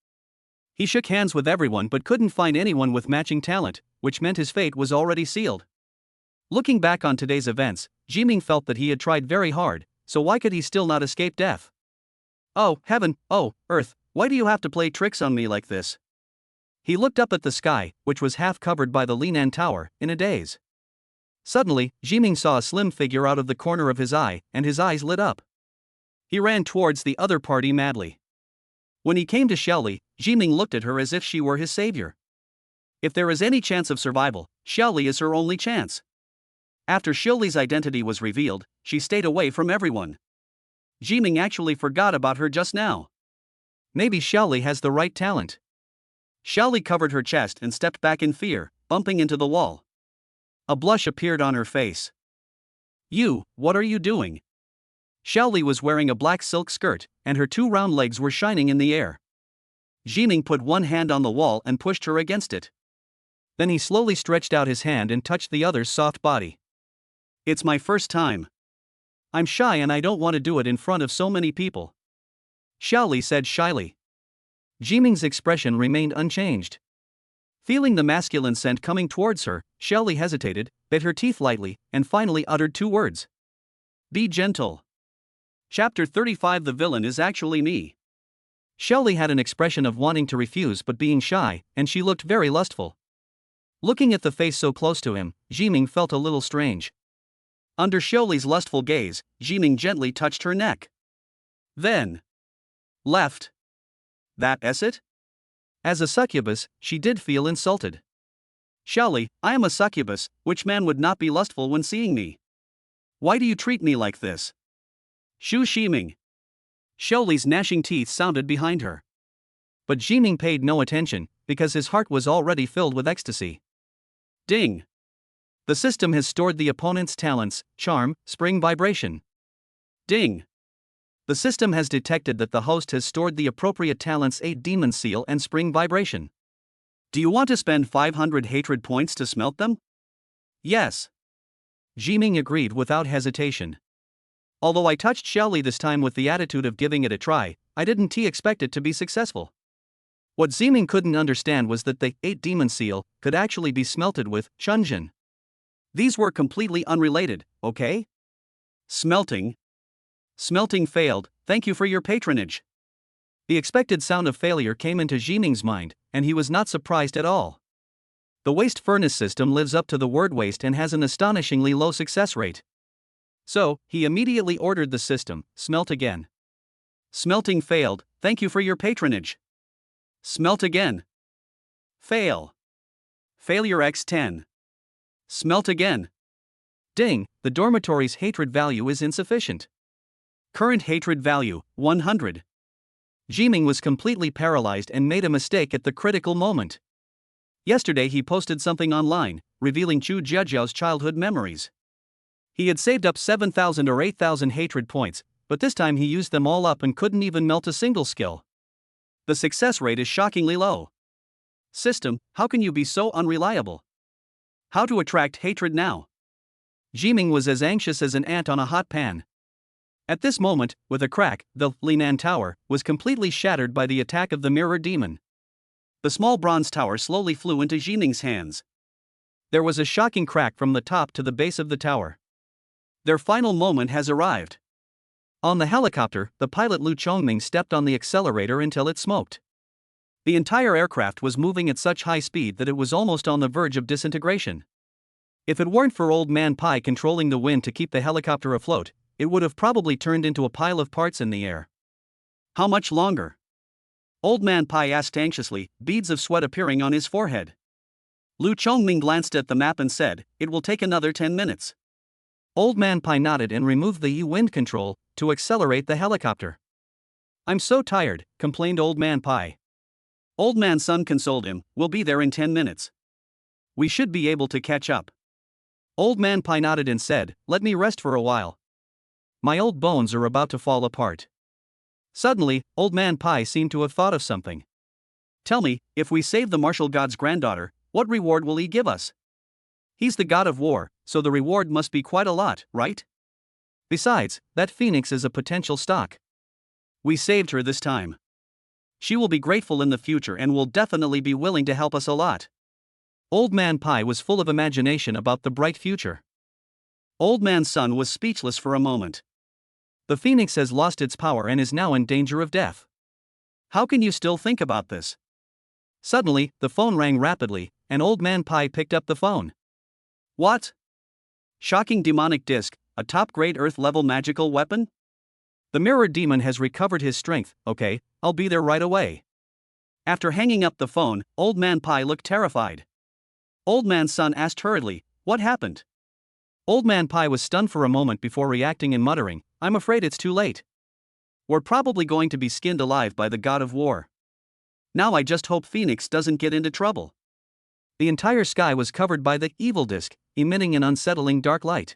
He shook hands with everyone but couldn't find anyone with matching talent, which meant his fate was already sealed. Looking back on today's events, Jiming felt that he had tried very hard, so why could he still not escape death? Oh, heaven, oh, earth, why do you have to play tricks on me like this? He looked up at the sky, which was half covered by the Linan Tower, in a daze. Suddenly, Jiming saw a slim figure out of the corner of his eye, and his eyes lit up. He ran towards the other party madly. When he came to Xiaoli, Jiming looked at her as if she were his savior. If there is any chance of survival, Xiaoli is her only chance. After Xiaoli's identity was revealed, she stayed away from everyone. Jiming actually forgot about her just now. Maybe Xiaoli has the right talent. Xiaoli covered her chest and stepped back in fear, bumping into the wall. A blush appeared on her face. You, what are you doing? Xiaoli was wearing a black silk skirt, and her 2 round legs were shining in the air. Jiming put one hand on the wall and pushed her against it. Then he slowly stretched out his hand and touched the other's soft body. It's my first time. I'm shy and I don't want to do it in front of so many people. Xiaoli said shyly. Jiming's expression remained unchanged. Feeling the masculine scent coming towards her, Xiaoli hesitated, bit her teeth lightly, and finally uttered 2 words. Be gentle. Chapter 35. The villain is actually me. Xiaoli had an expression of wanting to refuse but being shy, and she looked very lustful. Looking at the face so close to him, Jiming felt a little strange. Under Xiaoli's lustful gaze, Jiming gently touched her neck. Then left. That's it? As a succubus, she did feel insulted. Xiaoli, I am a succubus, which man would not be lustful when seeing me? Why do you treat me like this? Xu Shiming. Xiaoli's gnashing teeth sounded behind her. But Jiming paid no attention, because his heart was already filled with ecstasy. Ding. The system has stored the opponent's talents, charm, spring vibration. Ding. The system has detected that the host has stored the appropriate talents 8 demon seal and spring vibration. Do you want to spend 500 hatred points to smelt them? Yes. Jiming agreed without hesitation. Although I touched Xiaoli this time with the attitude of giving it a try, I didn't expect it to be successful. What Jiming couldn't understand was that the 8 demon seal could actually be smelted with Chunjin. These were completely unrelated, okay? Smelting. Smelting failed, thank you for your patronage. The expected sound of failure came into Jiming's mind, and he was not surprised at all. The waste furnace system lives up to the word waste and has an astonishingly low success rate. So, he immediately ordered the system, smelt again. Smelting failed, thank you for your patronage. Smelt again. Fail. Failure x10. Smelt again. Ding, the dormitory's hatred value is insufficient. Current hatred value, 100. Jiming was completely paralyzed and made a mistake at the critical moment. Yesterday he posted something online, revealing Chu Jiajiao's childhood memories. He had saved up 7,000 or 8,000 hatred points, but this time he used them all up and couldn't even melt a single skill. The success rate is shockingly low. System, how can you be so unreliable? How to attract hatred now? Jiming was as anxious as an ant on a hot pan. At this moment, with a crack, the Linan Tower was completely shattered by the attack of the mirror demon. The small bronze tower slowly flew into Jiming's hands. There was a shocking crack from the top to the base of the tower. Their final moment has arrived. On the helicopter, the pilot Lu Chongming stepped on the accelerator until it smoked. The entire aircraft was moving at such high speed that it was almost on the verge of disintegration. If it weren't for Old Man Pai controlling the wind to keep the helicopter afloat, it would have probably turned into a pile of parts in the air. How much longer? Old Man Pai asked anxiously, beads of sweat appearing on his forehead. Lu Chongming glanced at the map and said, it will take another 10 minutes. Old Man Pai nodded and removed the wind control to accelerate the helicopter. I'm so tired, complained Old Man Pai. Old Man Sun consoled him, we'll be there in 10 minutes. We should be able to catch up. Old Man Pai nodded and said, let me rest for a while. My old bones are about to fall apart. Suddenly, Old Man Pai seemed to have thought of something. Tell me, if we save the martial god's granddaughter, what reward will he give us? He's the god of war, so the reward must be quite a lot, right? Besides, that phoenix is a potential stock. We saved her this time. She will be grateful in the future and will definitely be willing to help us a lot. Old Man Pai was full of imagination about the bright future. Old Man Sun was speechless for a moment. The phoenix has lost its power and is now in danger of death. How can you still think about this? Suddenly, the phone rang rapidly, and Old Man Pai picked up the phone. What? Shocking demonic disc, a top-grade Earth-level magical weapon? The mirror demon has recovered his strength, okay, I'll be there right away. After hanging up the phone, Old Man Pai looked terrified. Old Man Sun asked hurriedly, what happened? Old Man Pai was stunned for a moment before reacting and muttering, I'm afraid it's too late. We're probably going to be skinned alive by the god of war. Now I just hope Phoenix doesn't get into trouble. The entire sky was covered by the evil disk, emitting an unsettling dark light.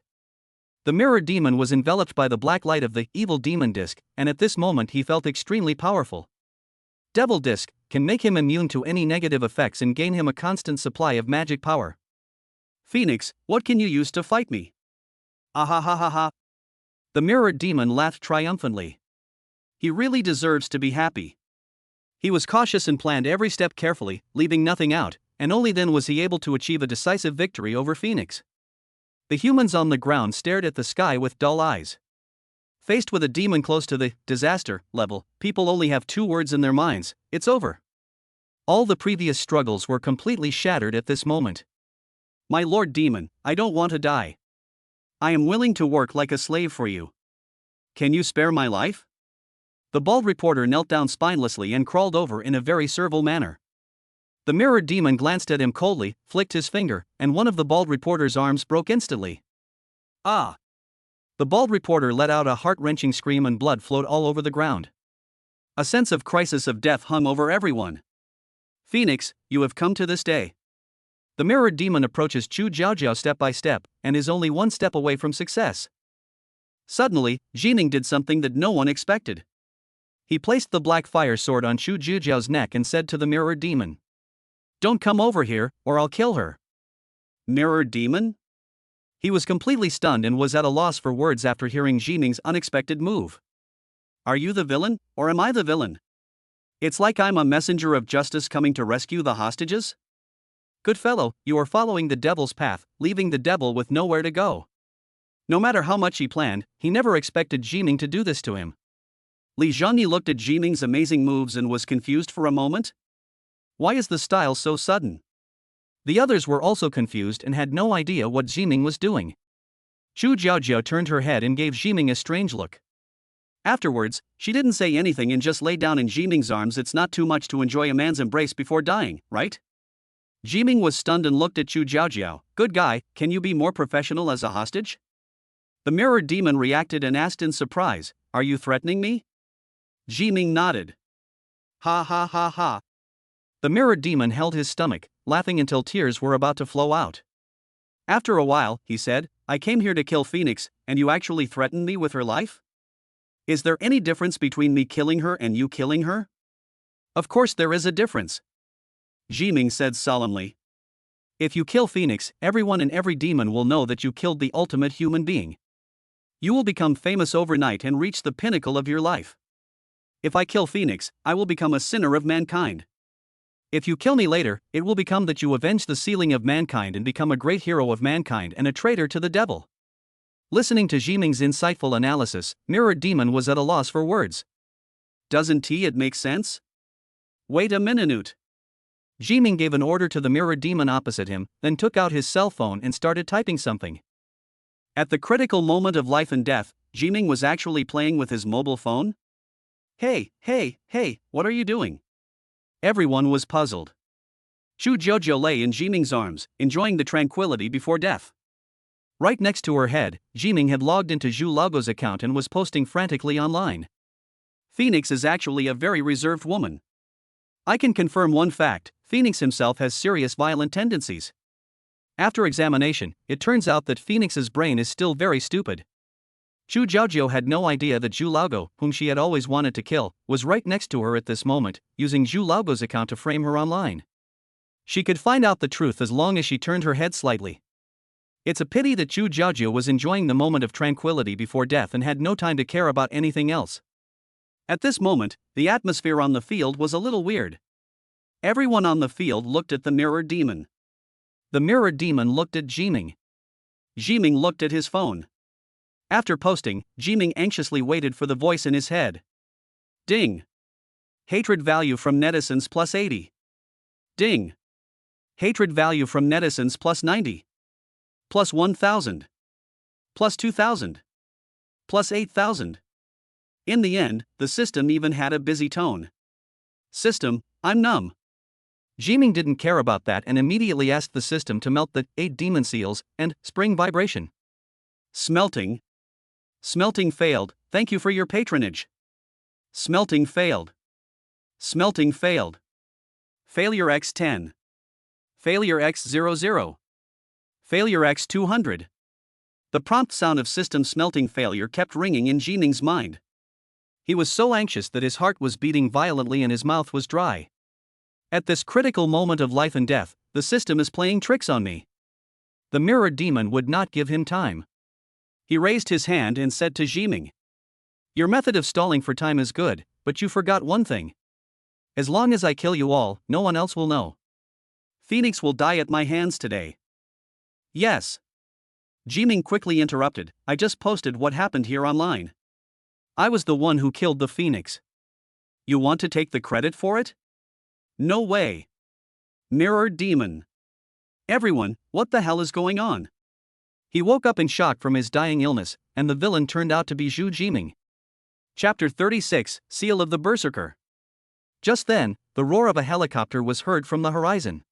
The mirror demon was enveloped by the black light of the evil demon disk, and at this moment he felt extremely powerful. Devil disk can make him immune to any negative effects and gain him a constant supply of magic power. Phoenix, what can you use to fight me? Ah ha ha ha ha. The mirror demon laughed triumphantly. He really deserves to be happy. He was cautious and planned every step carefully, leaving nothing out, and only then was he able to achieve a decisive victory over Phoenix. The humans on the ground stared at the sky with dull eyes. Faced with a demon close to the disaster level, people only have 2 words in their minds, it's over. All the previous struggles were completely shattered at this moment. My Lord Demon, I don't want to die. I am willing to work like a slave for you. Can you spare my life? The bald reporter knelt down spinelessly and crawled over in a very servile manner. The mirror demon glanced at him coldly, flicked his finger, and one of the bald reporter's arms broke instantly. Ah! The bald reporter let out a heart-wrenching scream and blood flowed all over the ground. A sense of crisis of death hung over everyone. Phoenix, you have come to this day. The mirrored demon approaches Chu Jiaojiao step by step, and is only one step away from success. Suddenly, Jining did something that no one expected. He placed the black fire sword on Chu Jiaojiao's neck and said to the mirrored demon, "Don't come over here, or I'll kill her." Mirrored demon? He was completely stunned and was at a loss for words after hearing Jining's unexpected move. Are you the villain, or am I the villain? It's like I'm a messenger of justice coming to rescue the hostages? Good fellow, you are following the devil's path, leaving the devil with nowhere to go. No matter how much he planned, he never expected Jining to do this to him. Li Zhongyi looked at Jining's amazing moves and was confused for a moment. Why is the style so sudden? The others were also confused and had no idea what Jining was doing. Chu Jiaojiao turned her head and gave Jining a strange look. Afterwards, she didn't say anything and just lay down in Jining's arms. It's not too much to enjoy a man's embrace before dying, right? Jining was stunned and looked at Chu Jiaojiao. Good guy, can you be more professional as a hostage? The mirrored demon reacted and asked in surprise, are you threatening me? Jining nodded. Ha ha ha ha. The mirrored demon held his stomach, laughing until tears were about to flow out. After a while, he said, I came here to kill Phoenix, and you actually threatened me with her life? Is there any difference between me killing her and you killing her? Of course there is a difference. Jining said solemnly. If you kill Phoenix, everyone and every demon will know that you killed the ultimate human being. You will become famous overnight and reach the pinnacle of your life. If I kill Phoenix, I will become a sinner of mankind. If you kill me later, it will become that you avenge the sealing of mankind and become a great hero of mankind and a traitor to the devil. Listening to Jining's insightful analysis, Mirrored Demon was at a loss for words. Doesn't it make sense? Wait a minute. Jining gave an order to the mirrored demon opposite him, then took out his cell phone and started typing something. At the critical moment of life and death, Jining was actually playing with his mobile phone? Hey, what are you doing? Everyone was puzzled. Chu Jiaojiao lay in Jining's arms, enjoying the tranquility before death. Right next to her head, Jining had logged into Zhu Laogo's account and was posting frantically online. Phoenix is actually a very reserved woman. I can confirm one fact, Phoenix himself has serious violent tendencies. After examination, it turns out that Phoenix's brain is still very stupid. Chu Jiaojiao had no idea that Zhu Laogo, whom she had always wanted to kill, was right next to her at this moment, using Zhu Laogo's account to frame her online. She could find out the truth as long as she turned her head slightly. It's a pity that Chu Jiaojiao was enjoying the moment of tranquility before death and had no time to care about anything else. At this moment, the atmosphere on the field was a little weird. Everyone on the field looked at the mirrored demon. The mirrored demon looked at Jining. Jining looked at his phone. After posting, Jining anxiously waited for the voice in his head. Ding. Hatred value from netizens plus 80. Ding. Hatred value from netizens plus 90. Plus 1000. Plus 2000. Plus 8000. In the end, the system even had a busy tone. System, I'm numb. Jining didn't care about that and immediately asked the system to melt the 8 demon seals and spring vibration. Smelting. Smelting failed, thank you for your patronage. Smelting failed. Smelting failed. Failure x10. Failure x00. Failure x200. The prompt sound of system smelting failure kept ringing in Jining's mind. He was so anxious that his heart was beating violently and his mouth was dry. At this critical moment of life and death, the system is playing tricks on me. The mirrored demon would not give him time. He raised his hand and said to Jining, your method of stalling for time is good, but you forgot one thing. As long as I kill you all, no one else will know. Phoenix will die at my hands today. Yes. Jining quickly interrupted, I just posted what happened here online. I was the one who killed the Phoenix. You want to take the credit for it? No way. Mirrored demon. Everyone, what the hell is going on? He woke up in shock from his dying illness, and the villain turned out to be Zhu Jining. Chapter 36, Seal of the Berserker. Just then, the roar of a helicopter was heard from the horizon.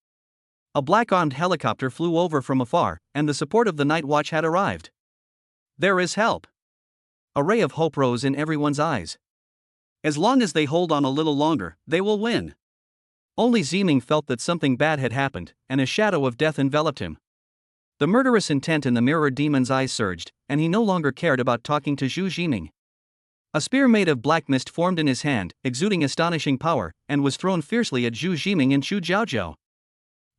A black-armed helicopter flew over from afar, and the support of the Night Watch had arrived. There is help. A ray of hope rose in everyone's eyes. As long as they hold on a little longer, they will win. Only Ziming felt that something bad had happened, and a shadow of death enveloped him. The murderous intent in the mirrored demon's eyes surged, and he no longer cared about talking to Zhu Jiming. A spear made of black mist formed in his hand, exuding astonishing power, and was thrown fiercely at Zhu Jiming and Xu Jiaojiao.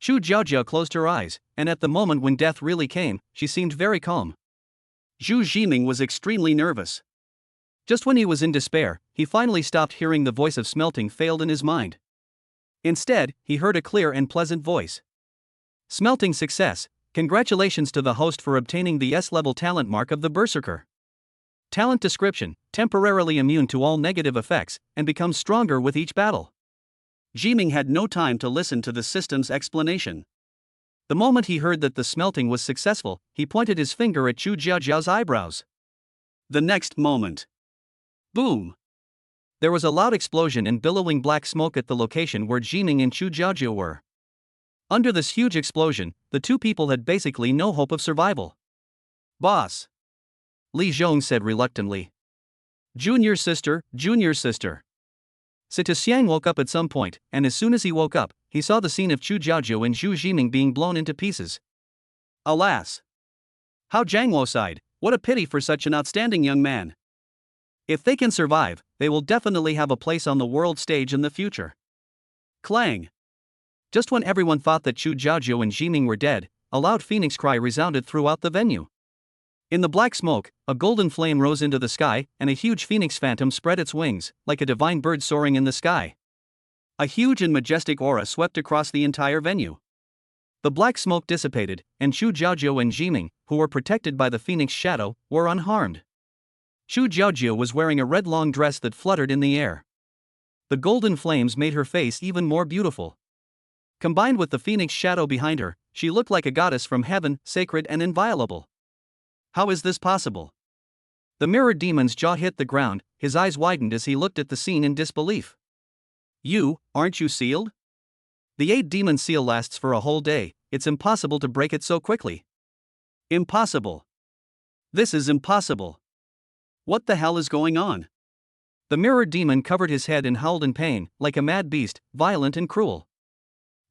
Xu Jiaojiao closed her eyes, and at the moment when death really came, she seemed very calm. Zhu Jiming was extremely nervous. Just when he was in despair, he finally stopped hearing the voice of smelting failed in his mind. Instead, he heard a clear and pleasant voice. Smelting success. Congratulations to the host for obtaining the S-level talent mark of the Berserker. Talent description: temporarily immune to all negative effects, and becomes stronger with each battle. Jiming had no time to listen to the system's explanation. The moment he heard that the smelting was successful, he pointed his finger at Xu Jiaojiao's eyebrows. The next moment. Boom! There was a loud explosion and billowing black smoke at the location where Jiming and Xu Jiaojiao were. Under this huge explosion, the two people had basically no hope of survival. Boss, Li Zhong said reluctantly. Junior sister. Sita Xiang woke up at some point, and as soon as he woke up, he saw the scene of Xu Jiaojiao and Zhu Jiming being blown into pieces. Alas! How Jiangwo sighed, what a pity for such an outstanding young man. If they can survive, they will definitely have a place on the world stage in the future. Clang! Just when everyone thought that Xu Jiaojiao and Jiming were dead, a loud phoenix cry resounded throughout the venue. In the black smoke, a golden flame rose into the sky, and a huge phoenix phantom spread its wings, like a divine bird soaring in the sky. A huge and majestic aura swept across the entire venue. The black smoke dissipated, and Xu Jiaojiao and Jiming, who were protected by the phoenix shadow, were unharmed. Xu Jiaojiao was wearing a red long dress that fluttered in the air. The golden flames made her face even more beautiful. Combined with the phoenix shadow behind her, she looked like a goddess from heaven, sacred and inviolable. How is this possible? The mirrored demon's jaw hit the ground, his eyes widened as he looked at the scene in disbelief. Aren't you sealed? The 8-demon seal lasts for a whole day, it's impossible to break it so quickly. Impossible. This is impossible. What the hell is going on? The mirrored demon covered his head and howled in pain, like a mad beast, violent and cruel.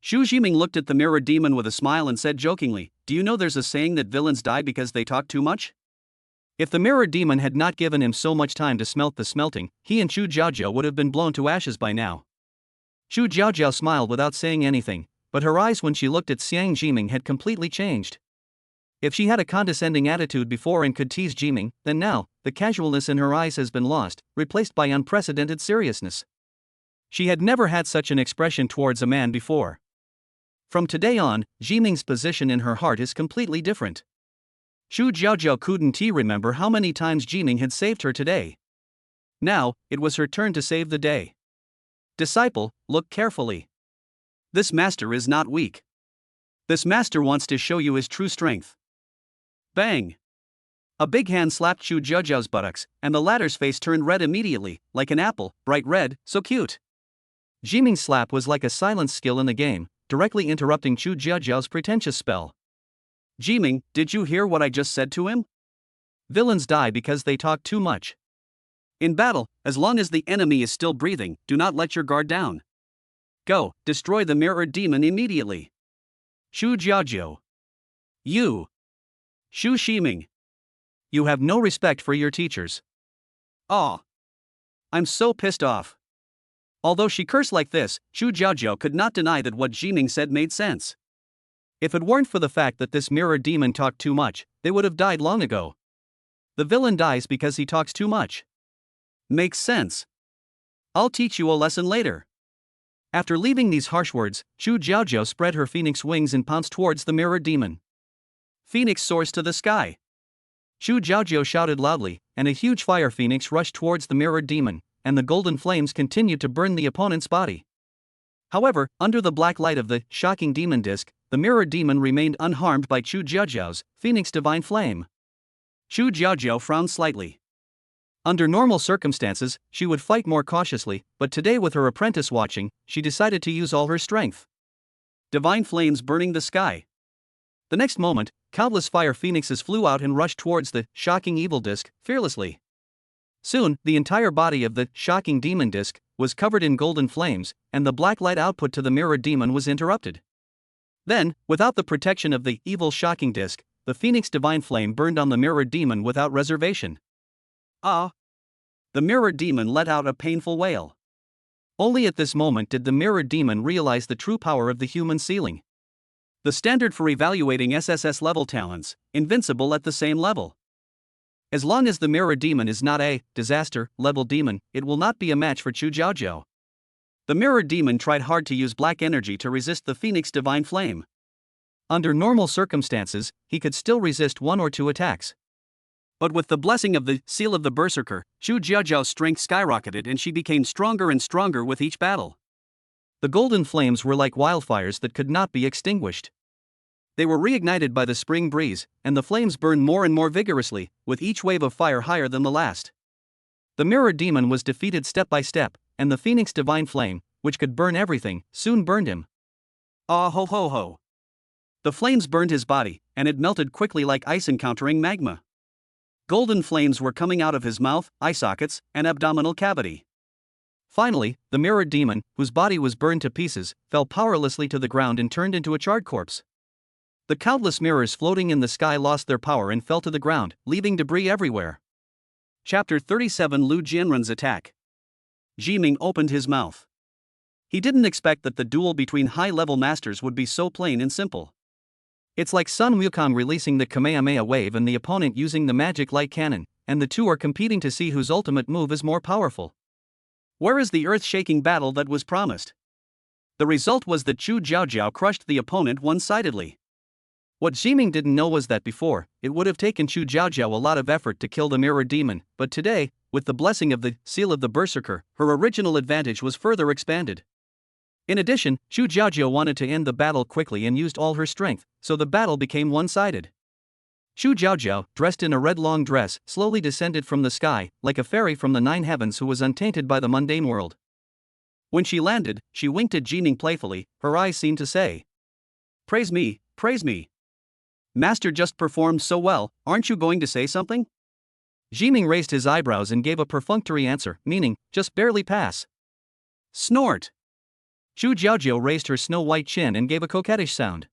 Xu Jiming looked at the mirrored demon with a smile and said jokingly, "Do you know there's a saying that villains die because they talk too much?" If the mirrored demon had not given him so much time to smelt the smelting, he and Xu Jiaojiao would have been blown to ashes by now. Xu Jiaojiao smiled without saying anything, but her eyes when she looked at Xiang Jiming had completely changed. If she had a condescending attitude before and could tease Jiming, then now, the casualness in her eyes has been lost, replaced by unprecedented seriousness. She had never had such an expression towards a man before. From today on, Jiming's position in her heart is completely different. Xu Jiaojiao couldn't remember how many times Jiming had saved her today. Now, it was her turn to save the day. Disciple, look carefully. This master is not weak. This master wants to show you his true strength. Bang! A big hand slapped Xu Jiaojiao's buttocks, and the latter's face turned red immediately, like an apple, bright red, so cute. Jiming's slap was like a silence skill in the game, directly interrupting Xu Jiaojiao's pretentious spell. Jiming, did you hear what I just said to him? Villains die because they talk too much. In battle, as long as the enemy is still breathing, do not let your guard down. Go, destroy the mirrored demon immediately. Xu Jiaojiao. You. Xu Jiming. You have no respect for your teachers. Aw. I'm so pissed off. Although she cursed like this, Xu Jiaojiao could not deny that what Jiming said made sense. If it weren't for the fact that this mirrored demon talked too much, they would have died long ago. The villain dies because he talks too much. Makes sense. I'll teach you a lesson later. After leaving these harsh words, Xu Jiaojiao spread her phoenix wings and pounced towards the mirrored demon. Phoenix soars to the sky. Xu Jiaojiao shouted loudly, and a huge fire phoenix rushed towards the mirrored demon, and the golden flames continued to burn the opponent's body. However, under the black light of the shocking demon disc, the mirrored demon remained unharmed by Xu Jiaojiao's phoenix divine flame. Xu Jiaojiao frowned slightly. Under normal circumstances, she would fight more cautiously, but today with her apprentice watching, she decided to use all her strength. Divine flames burning the sky. The next moment, countless fire phoenixes flew out and rushed towards the shocking evil disc, fearlessly. Soon, the entire body of the shocking demon disc was covered in golden flames, and the black light output to the mirrored demon was interrupted. Then, without the protection of the evil shocking disc, the Phoenix divine flame burned on the mirrored demon without reservation. Ah! The mirrored demon let out a painful wail. Only at this moment did the mirrored demon realize the true power of the human ceiling. The standard for evaluating SSS level talents, invincible at the same level. As long as the mirror demon is not a disaster level demon, it will not be a match for Chu Jiaojiao. The mirrored demon tried hard to use black energy to resist the Phoenix divine flame. Under normal circumstances, he could still resist 1 or 2 attacks. But with the blessing of the seal of the Berserker, Chu Jiaojiao's strength skyrocketed and she became stronger and stronger with each battle. The golden flames were like wildfires that could not be extinguished. They were reignited by the spring breeze, and the flames burned more and more vigorously, with each wave of fire higher than the last. The mirror demon was defeated step by step, and the Phoenix divine flame, which could burn everything, soon burned him. Ah ho ho ho! The flames burned his body, and it melted quickly like ice encountering magma. Golden flames were coming out of his mouth, eye sockets, and abdominal cavity. Finally, the mirrored demon, whose body was burned to pieces, fell powerlessly to the ground and turned into a charred corpse. The countless mirrors floating in the sky lost their power and fell to the ground, leaving debris everywhere. Chapter 37 Lu Jianren's attack. Jiming opened his mouth. He didn't expect that the duel between high-level masters would be so plain and simple. It's like Sun Wukong releasing the Kamehameha wave and the opponent using the magic light cannon, and the two are competing to see whose ultimate move is more powerful. Where is the earth-shaking battle that was promised? The result was that Chu Jiaojiao crushed the opponent one-sidedly. What Jiming didn't know was that before, it would have taken Chu Jiaojiao a lot of effort to kill the mirror demon, but today, with the blessing of the seal of the Berserker, her original advantage was further expanded. In addition, Chu Jiaojiao wanted to end the battle quickly and used all her strength, so the battle became one-sided. Chu Jiaojiao, dressed in a red long dress, slowly descended from the sky, like a fairy from the 9 heavens who was untainted by the mundane world. When she landed, she winked at Jiming playfully, her eyes seemed to say, "Praise me, praise me. Master just performed so well, aren't you going to say something?" Jiming raised his eyebrows and gave a perfunctory answer, meaning, "Just barely pass." Snort! Chu Jiaojiao raised her snow-white chin and gave a coquettish sound.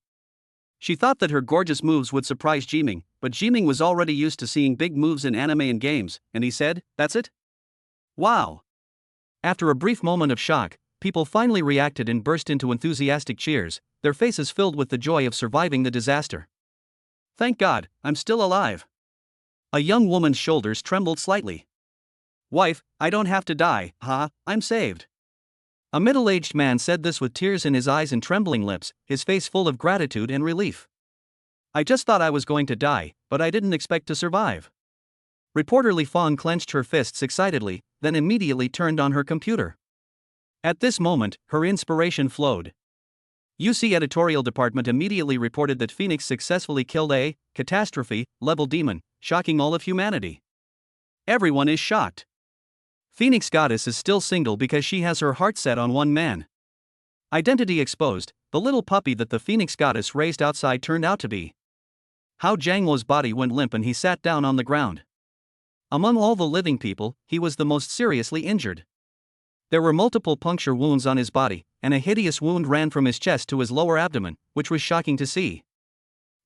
She thought that her gorgeous moves would surprise Jiming, but Jiming was already used to seeing big moves in anime and games, and he said, "That's it? Wow!" After a brief moment of shock, people finally reacted and burst into enthusiastic cheers, their faces filled with the joy of surviving the disaster. "Thank God, I'm still alive." A young woman's shoulders trembled slightly. "Wife, I don't have to die, I'm saved." A middle-aged man said this with tears in his eyes and trembling lips, his face full of gratitude and relief. "I just thought I was going to die, but I didn't expect to survive." Reporter Li Fang clenched her fists excitedly, then immediately turned on her computer. At this moment, her inspiration flowed. UC editorial department immediately reported that Phoenix successfully killed a catastrophe-level demon, shocking all of humanity. Everyone is shocked. Phoenix Goddess is still single because she has her heart set on one man. Identity exposed, the little puppy that the Phoenix Goddess raised outside turned out to be Hao Jiangluo's body went limp and he sat down on the ground. Among all the living people, he was the most seriously injured. There were multiple puncture wounds on his body, and a hideous wound ran from his chest to his lower abdomen, which was shocking to see.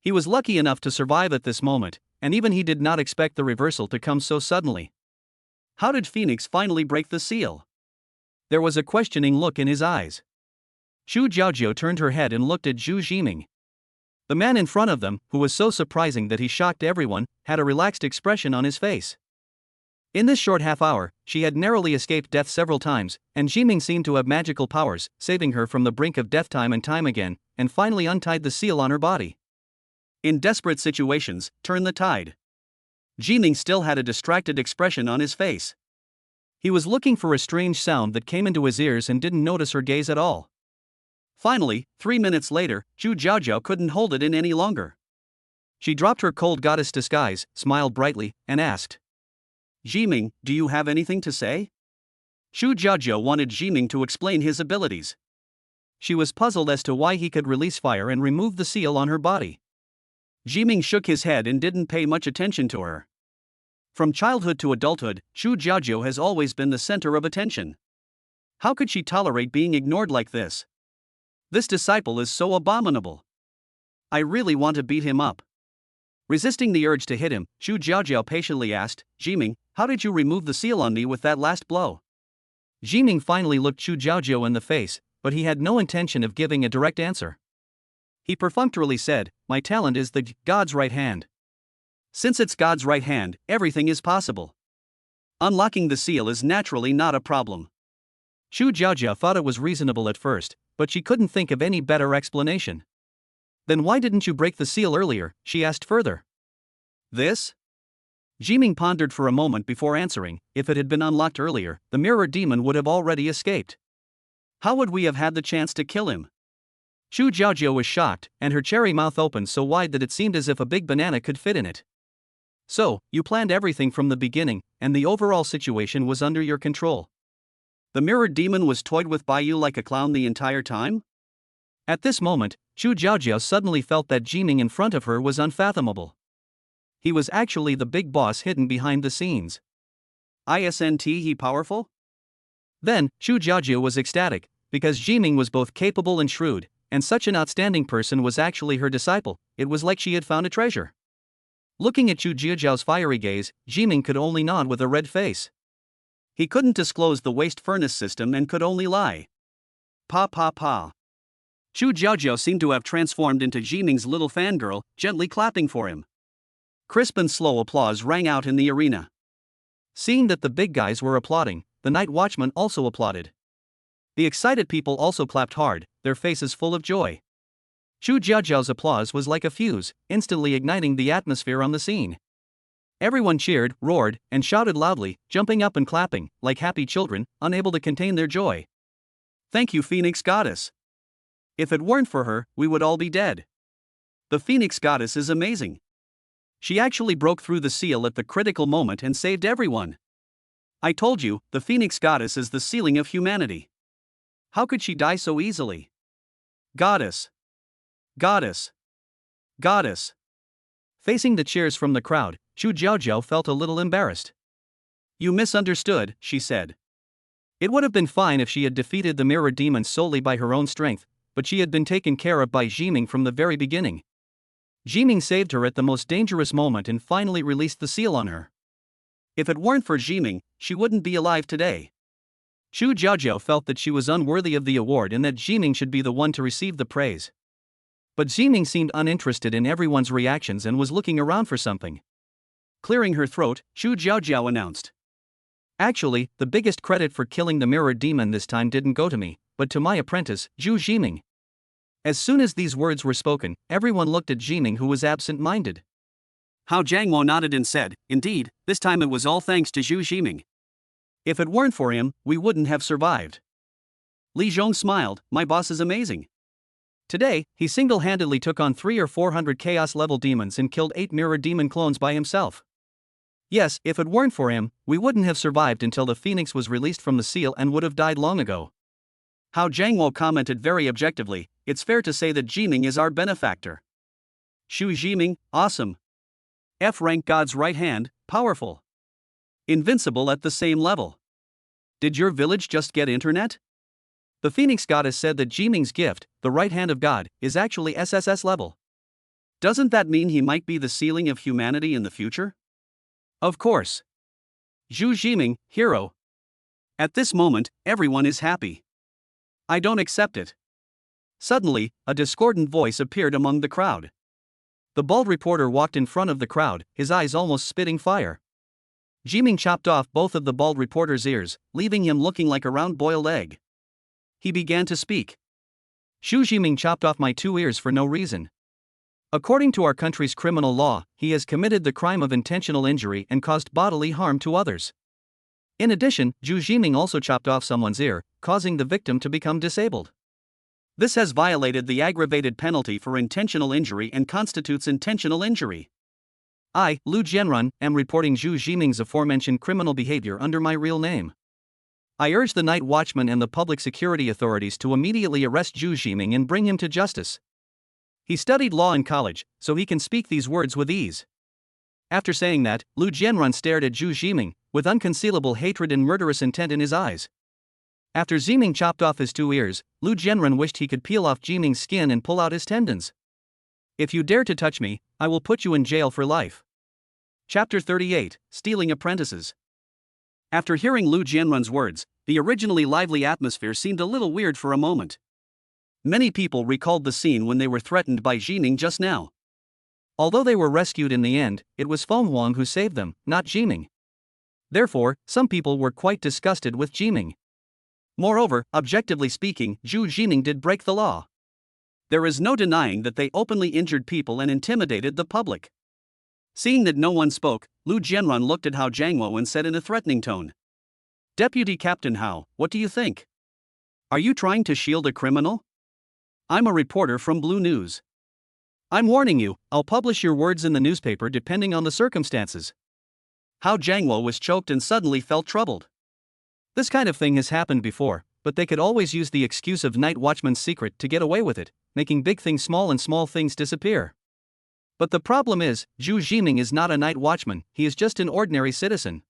He was lucky enough to survive at this moment, and even he did not expect the reversal to come so suddenly. How did Phoenix finally break the seal? There was a questioning look in his eyes. Chu Jiaojiao turned her head and looked at Zhu Jiming. The man in front of them, who was so surprising that he shocked everyone, had a relaxed expression on his face. In this short half hour, she had narrowly escaped death several times, and Jiming seemed to have magical powers, saving her from the brink of death time and time again, and finally untied the seal on her body. In desperate situations, turn the tide. Jiming still had a distracted expression on his face. He was looking for a strange sound that came into his ears and didn't notice her gaze at all. Finally, 3 minutes later, Chu Jiaojiao couldn't hold it in any longer. She dropped her cold goddess disguise, smiled brightly, and asked, "Jiming, do you have anything to say?" Chu Jiaojiao wanted Jiming to explain his abilities. She was puzzled as to why he could release fire and remove the seal on her body. Jiming shook his head and didn't pay much attention to her. From childhood to adulthood, Chu Jiajiu has always been the center of attention. How could she tolerate being ignored like this? This disciple is so abominable. I really want to beat him up. Resisting the urge to hit him, Chu Jiajiu patiently asked, Jiming, how did you remove the seal on me with that last blow? Jiming finally looked Chu Jiajiu in the face, but he had no intention of giving a direct answer. He perfunctorily said, my talent is the God's right hand. Since it's God's right hand, everything is possible. Unlocking the seal is naturally not a problem. Chu Jiajiu thought it was reasonable at first, but she couldn't think of any better explanation. Then why didn't you break the seal earlier? She asked further. This? Jiming pondered for a moment before answering. If it had been unlocked earlier, the mirror demon would have already escaped. How would we have had the chance to kill him? Chu Jiajiu was shocked, and her cherry mouth opened so wide that it seemed as if a big banana could fit in it. So, you planned everything from the beginning, and the overall situation was under your control. The mirror demon was toyed with by you like a clown the entire time? At this moment, Chu Jiajiu suddenly felt that Jiming in front of her was unfathomable. He was actually the big boss hidden behind the scenes. Isn't he powerful? Then, Chu Jiajiu was ecstatic, because Jiming was both capable and shrewd, and such an outstanding person was actually her disciple. It was like she had found a treasure. Looking at Chu Jiajiu's fiery gaze, Jiming could only nod with a red face. He couldn't disclose the waste furnace system and could only lie. Pa pa pa. Chu Jiajiu seemed to have transformed into Jiming's little fangirl, gently clapping for him. Crisp and slow applause rang out in the arena. Seeing that the big guys were applauding, the night watchman also applauded. The excited people also clapped hard, their faces full of joy. Chu Jiajiu's applause was like a fuse, instantly igniting the atmosphere on the scene. Everyone cheered, roared, and shouted loudly, jumping up and clapping, like happy children, unable to contain their joy. Thank you, Phoenix Goddess. If it weren't for her, we would all be dead. The Phoenix Goddess is amazing. She actually broke through the seal at the critical moment and saved everyone. I told you, the Phoenix Goddess is the ceiling of humanity. How could she die so easily? Goddess. Goddess. Goddess. Facing the cheers from the crowd, Chu Jiajiu felt a little embarrassed. You misunderstood, she said. It would have been fine if she had defeated the mirror demon solely by her own strength, but she had been taken care of by Jiming from the very beginning. Jiming saved her at the most dangerous moment and finally released the seal on her. If it weren't for Jiming, she wouldn't be alive today. Chu Jiajiu felt that she was unworthy of the award and that Jiming should be the one to receive the praise. But Jiming seemed uninterested in everyone's reactions and was looking around for something. Clearing her throat, Chu Jiajiu announced. Actually, the biggest credit for killing the mirror demon this time didn't go to me, but to my apprentice, Zhu Jiming. As soon as these words were spoken, everyone looked at Jiming, who was absent-minded. Hao Jiangmo nodded and said, indeed, this time it was all thanks to Zhu Jiming. If it weren't for him, we wouldn't have survived. Li Zhong smiled, my boss is amazing. Today, he single-handedly took on 300 or 400 chaos-level demons and killed 8 mirror demon clones by himself. Yes, if it weren't for him, we wouldn't have survived until the Phoenix was released from the seal and would have died long ago. Hao Jiangmo commented very objectively, it's fair to say that Jiming is our benefactor. Zhu Jiming, awesome. F rank God's right hand, powerful. Invincible at the same level. Did your village just get internet? The Phoenix Goddess said that Jiming's gift, the right hand of God, is actually SSS level. Doesn't that mean he might be the ceiling of humanity in the future? Of course. Zhu Jiming, hero. At this moment, everyone is happy. I don't accept it. Suddenly, a discordant voice appeared among the crowd. The bald reporter walked in front of the crowd, his eyes almost spitting fire. Jiming chopped off both of the bald reporter's ears, leaving him looking like a round-boiled egg. He began to speak. Zhu Jiming chopped off my 2 ears for no reason. According to our country's criminal law, he has committed the crime of intentional injury and caused bodily harm to others. In addition, Zhu Jiming also chopped off someone's ear, causing the victim to become disabled. This has violated the aggravated penalty for intentional injury and constitutes intentional injury. I, Lu Jianrun, am reporting Zhu Jiming's aforementioned criminal behavior under my real name. I urge the night watchman and the public security authorities to immediately arrest Zhu Jiming and bring him to justice. He studied law in college, so he can speak these words with ease. After saying that, Lu Jianrun stared at Zhu Jiming, with unconcealable hatred and murderous intent in his eyes. After Jiming chopped off his 2 ears, Lu Jianrun wished he could peel off Jiming's skin and pull out his tendons. If you dare to touch me, I will put you in jail for life. Chapter 38, Stealing Apprentices. After hearing Lu Jianrun's words, the originally lively atmosphere seemed a little weird for a moment. Many people recalled the scene when they were threatened by Jiming just now. Although they were rescued in the end, it was Feng Huang who saved them, not Jiming. Therefore, some people were quite disgusted with Jiming. Moreover, objectively speaking, Zhu Jiming did break the law. There is no denying that they openly injured people and intimidated the public. Seeing that no one spoke, Lu Jianrun looked at Hao Jiangwo and said in a threatening tone, "Deputy Captain Hao, what do you think? Are you trying to shield a criminal? I'm a reporter from Blue News. I'm warning you, I'll publish your words in the newspaper depending on the circumstances." Hao Jiangwo was choked and suddenly felt troubled. This kind of thing has happened before, but they could always use the excuse of night watchman's secret to get away with it, making big things small and small things disappear. But the problem is, Zhu Jiming is not a night watchman, he is just an ordinary citizen.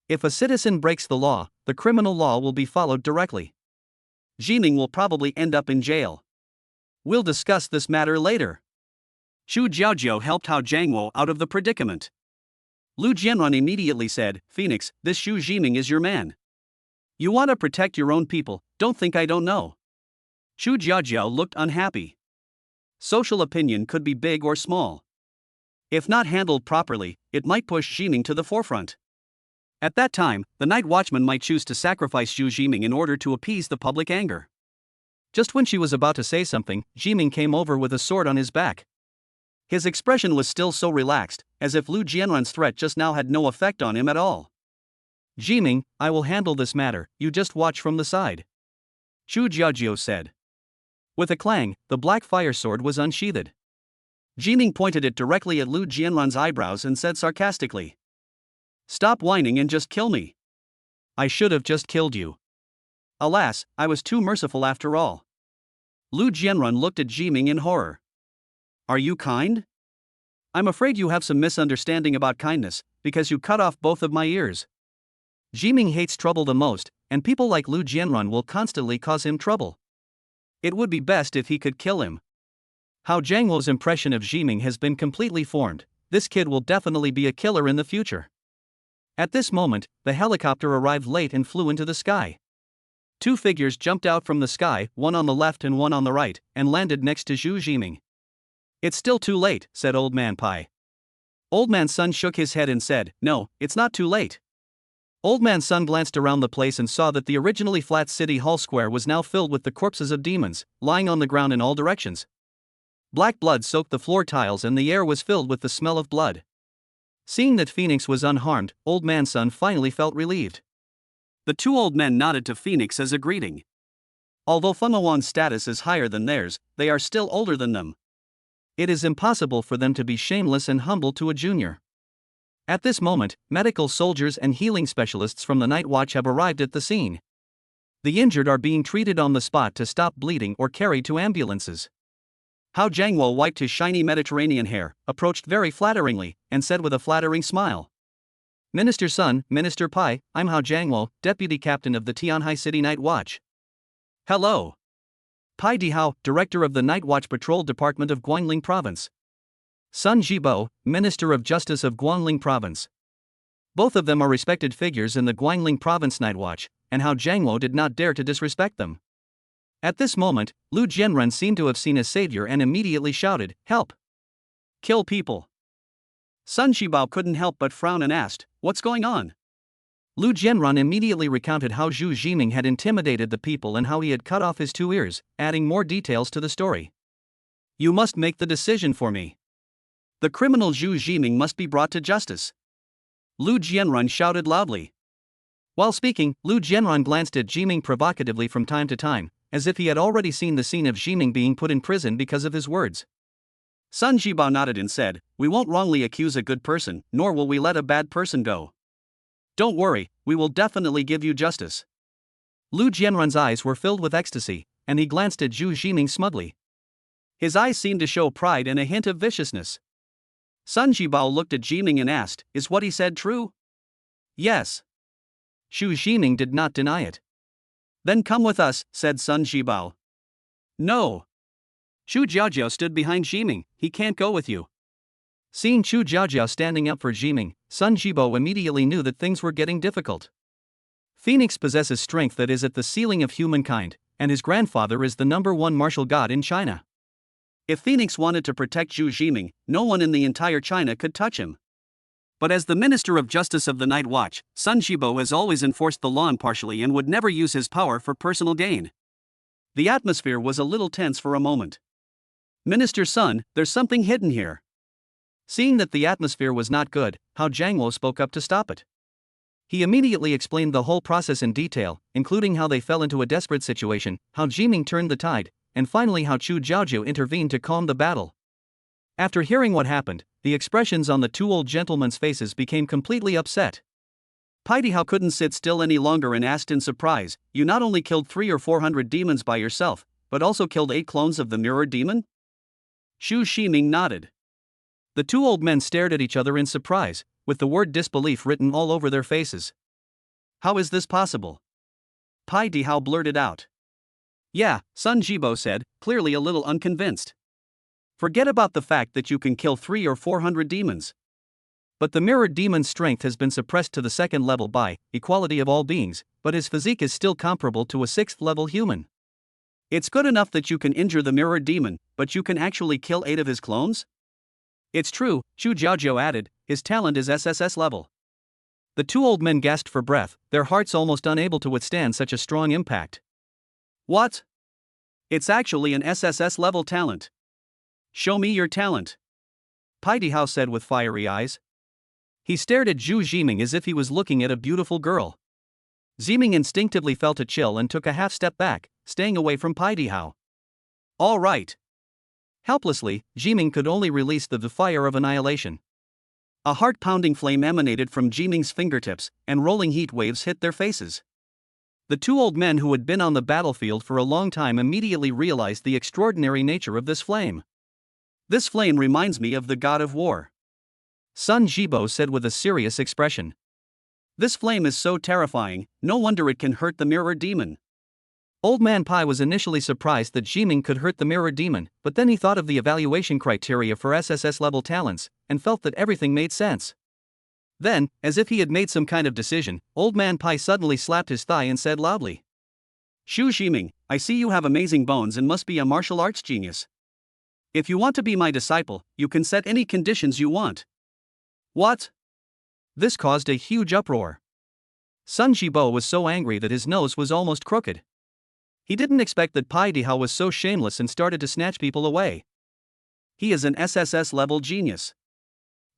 If a citizen breaks the law, the criminal law will be followed directly. Jiming will probably end up in jail. We'll discuss this matter later. Chu Jiaojiao helped Hao Jiangwo out of the predicament. Lu Jianrun immediately said, "Phoenix, this Zhu Jiming is your man. You want to protect your own people, don't think I don't know." Chu Jiaojiao looked unhappy. Social opinion could be big or small. If not handled properly, it might push Jiming to the forefront. At that time, the night watchman might choose to sacrifice Zhu Jiming in order to appease the public anger. Just when she was about to say something, Jiming came over with a sword on his back. His expression was still so relaxed, as if Lu Jianrun's threat just now had no effect on him at all. "Jiming, I will handle this matter, you just watch from the side," Chu Jiaojiao said. With a clang, the black fire sword was unsheathed. Jiming pointed it directly at Lu Jianrun's eyebrows and said sarcastically, "Stop whining and just kill me. I should have just killed you. Alas, I was too merciful after all." Lu Jianrun looked at Jiming in horror. "Are you kind? I'm afraid you have some misunderstanding about kindness, because you cut off both of my ears." Jiming hates trouble the most, and people like Lu Jianrun will constantly cause him trouble. It would be best if he could kill him. Hao Jiangwo's impression of Jiming has been completely formed. This kid will definitely be a killer in the future. At this moment, the helicopter arrived late and flew into the sky. 2 figures jumped out from the sky, one on the left and one on the right, and landed next to Zhu Jiming. "It's still too late," said Old Man Pai. Old Man Sun shook his head and said, "No, it's not too late." Old Man Sun glanced around the place and saw that the originally flat city hall square was now filled with the corpses of demons, lying on the ground in all directions. Black blood soaked the floor tiles and the air was filled with the smell of blood. Seeing that Phoenix was unharmed, Old Man Sun finally felt relieved. The 2 old men nodded to Phoenix as a greeting. Although Feng Huang's status is higher than theirs, they are still older than them. It is impossible for them to be shameless and humble to a junior. At this moment, medical soldiers and healing specialists from the Night Watch have arrived at the scene. The injured are being treated on the spot to stop bleeding or carried to ambulances. Hao Jiangwo wiped his shiny Mediterranean hair, approached very flatteringly, and said with a flattering smile, "Minister Sun, Minister Pai, I'm Hao Jiangwo, Deputy Captain of the Tianhai City Night Watch." "Hello. Pai Dihao, Director of the Night Watch Patrol Department of Guangling Province. Sun Jibo, Minister of Justice of Guangling Province." Both of them are respected figures in the Guangling Province Night Watch, and Hao Jiangwo did not dare to disrespect them. At this moment, Lu Jianrun seemed to have seen a savior and immediately shouted, "Help! Kill people!" Sun Shibao couldn't help but frown and asked, "What's going on?" Lu Jianrun immediately recounted how Zhu Jiming had intimidated the people and how he had cut off his 2 ears, adding more details to the story. "You must make the decision for me. The criminal Zhu Jiming must be brought to justice." Lu Jianrun shouted loudly. While speaking, Lu Jianrun glanced at Jiming provocatively from time to time, as if he had already seen the scene of Jiming being put in prison because of his words. Sun Jibao nodded and said, "We won't wrongly accuse a good person, nor will we let a bad person go. Don't worry, we will definitely give you justice." Lu Jianrun's eyes were filled with ecstasy, and he glanced at Zhu Jiming smugly. His eyes seemed to show pride and a hint of viciousness. Sun Jibao looked at Jiming and asked, "Is what he said true?" "Yes." Xu Jiming did not deny it. "Then come with us," said Sun Jibao. "No." Xu Jiaojiao stood behind Jiming. "He can't go with you." Seeing Xu Jiaojiao standing up for Jiming, Sun Jibo immediately knew that things were getting difficult. Phoenix possesses strength that is at the ceiling of humankind, and his grandfather is the #1 martial god in China. If Phoenix wanted to protect Xu Jiming, no one in the entire China could touch him. But as the Minister of Justice of the Night Watch, Sun Jibo has always enforced the law impartially and would never use his power for personal gain. The atmosphere was a little tense for a moment. "Minister Sun, there's something hidden here." Seeing that the atmosphere was not good, Hao Jiangwo spoke up to stop it. He immediately explained the whole process in detail, including how they fell into a desperate situation, how Jiming turned the tide, and finally how Chu Jiaojiu intervened to calm the battle. After hearing what happened, the expressions on the two old gentlemen's faces became completely upset. Paidihao couldn't sit still any longer and asked in surprise, "You not only killed 300 or 400 demons by yourself, but also killed 8 clones of the mirror demon?" Xu Shiming nodded. The two old men stared at each other in surprise, with the word disbelief written all over their faces. "How is this possible?" Paidihao blurted out. "Yeah," Sun Jibo said, clearly a little unconvinced. "Forget about the fact that you can kill 300 or 400 demons. But the mirror demon's strength has been suppressed to the 2nd level by equality of all beings, but his physique is still comparable to a 6th level human. It's good enough that you can injure the mirror demon, but you can actually kill 8 of his clones?" "It's true," Chu Jiaojiao added, "his talent is SSS level." The two old men gasped for breath, their hearts almost unable to withstand such a strong impact. "What? It's actually an SSS level talent. Show me your talent," Paidihao said with fiery eyes. He stared at Xu Jiming as if he was looking at a beautiful girl. Jiming instinctively felt a chill and took a half step back, staying away from Paidihao. "All right." Helplessly, Jiming could only release the fire of annihilation. A heart-pounding flame emanated from Jiming's fingertips, and rolling heat waves hit their faces. The two old men who had been on the battlefield for a long time immediately realized the extraordinary nature of this flame. "This flame reminds me of the god of war," Sun Jibo said with a serious expression. "This flame is so terrifying, no wonder it can hurt the mirror demon." Old Man Pai was initially surprised that Jiming could hurt the mirror demon, but then he thought of the evaluation criteria for SSS level talents, and felt that everything made sense. Then, as if he had made some kind of decision, Old Man Pai suddenly slapped his thigh and said loudly, "Xu Jiming, I see you have amazing bones and must be a martial arts genius. If you want to be my disciple, you can set any conditions you want." "What?" This caused a huge uproar. Sun Jibo was so angry that his nose was almost crooked. He didn't expect that Paidihao was so shameless and started to snatch people away. "He is an SSS level genius.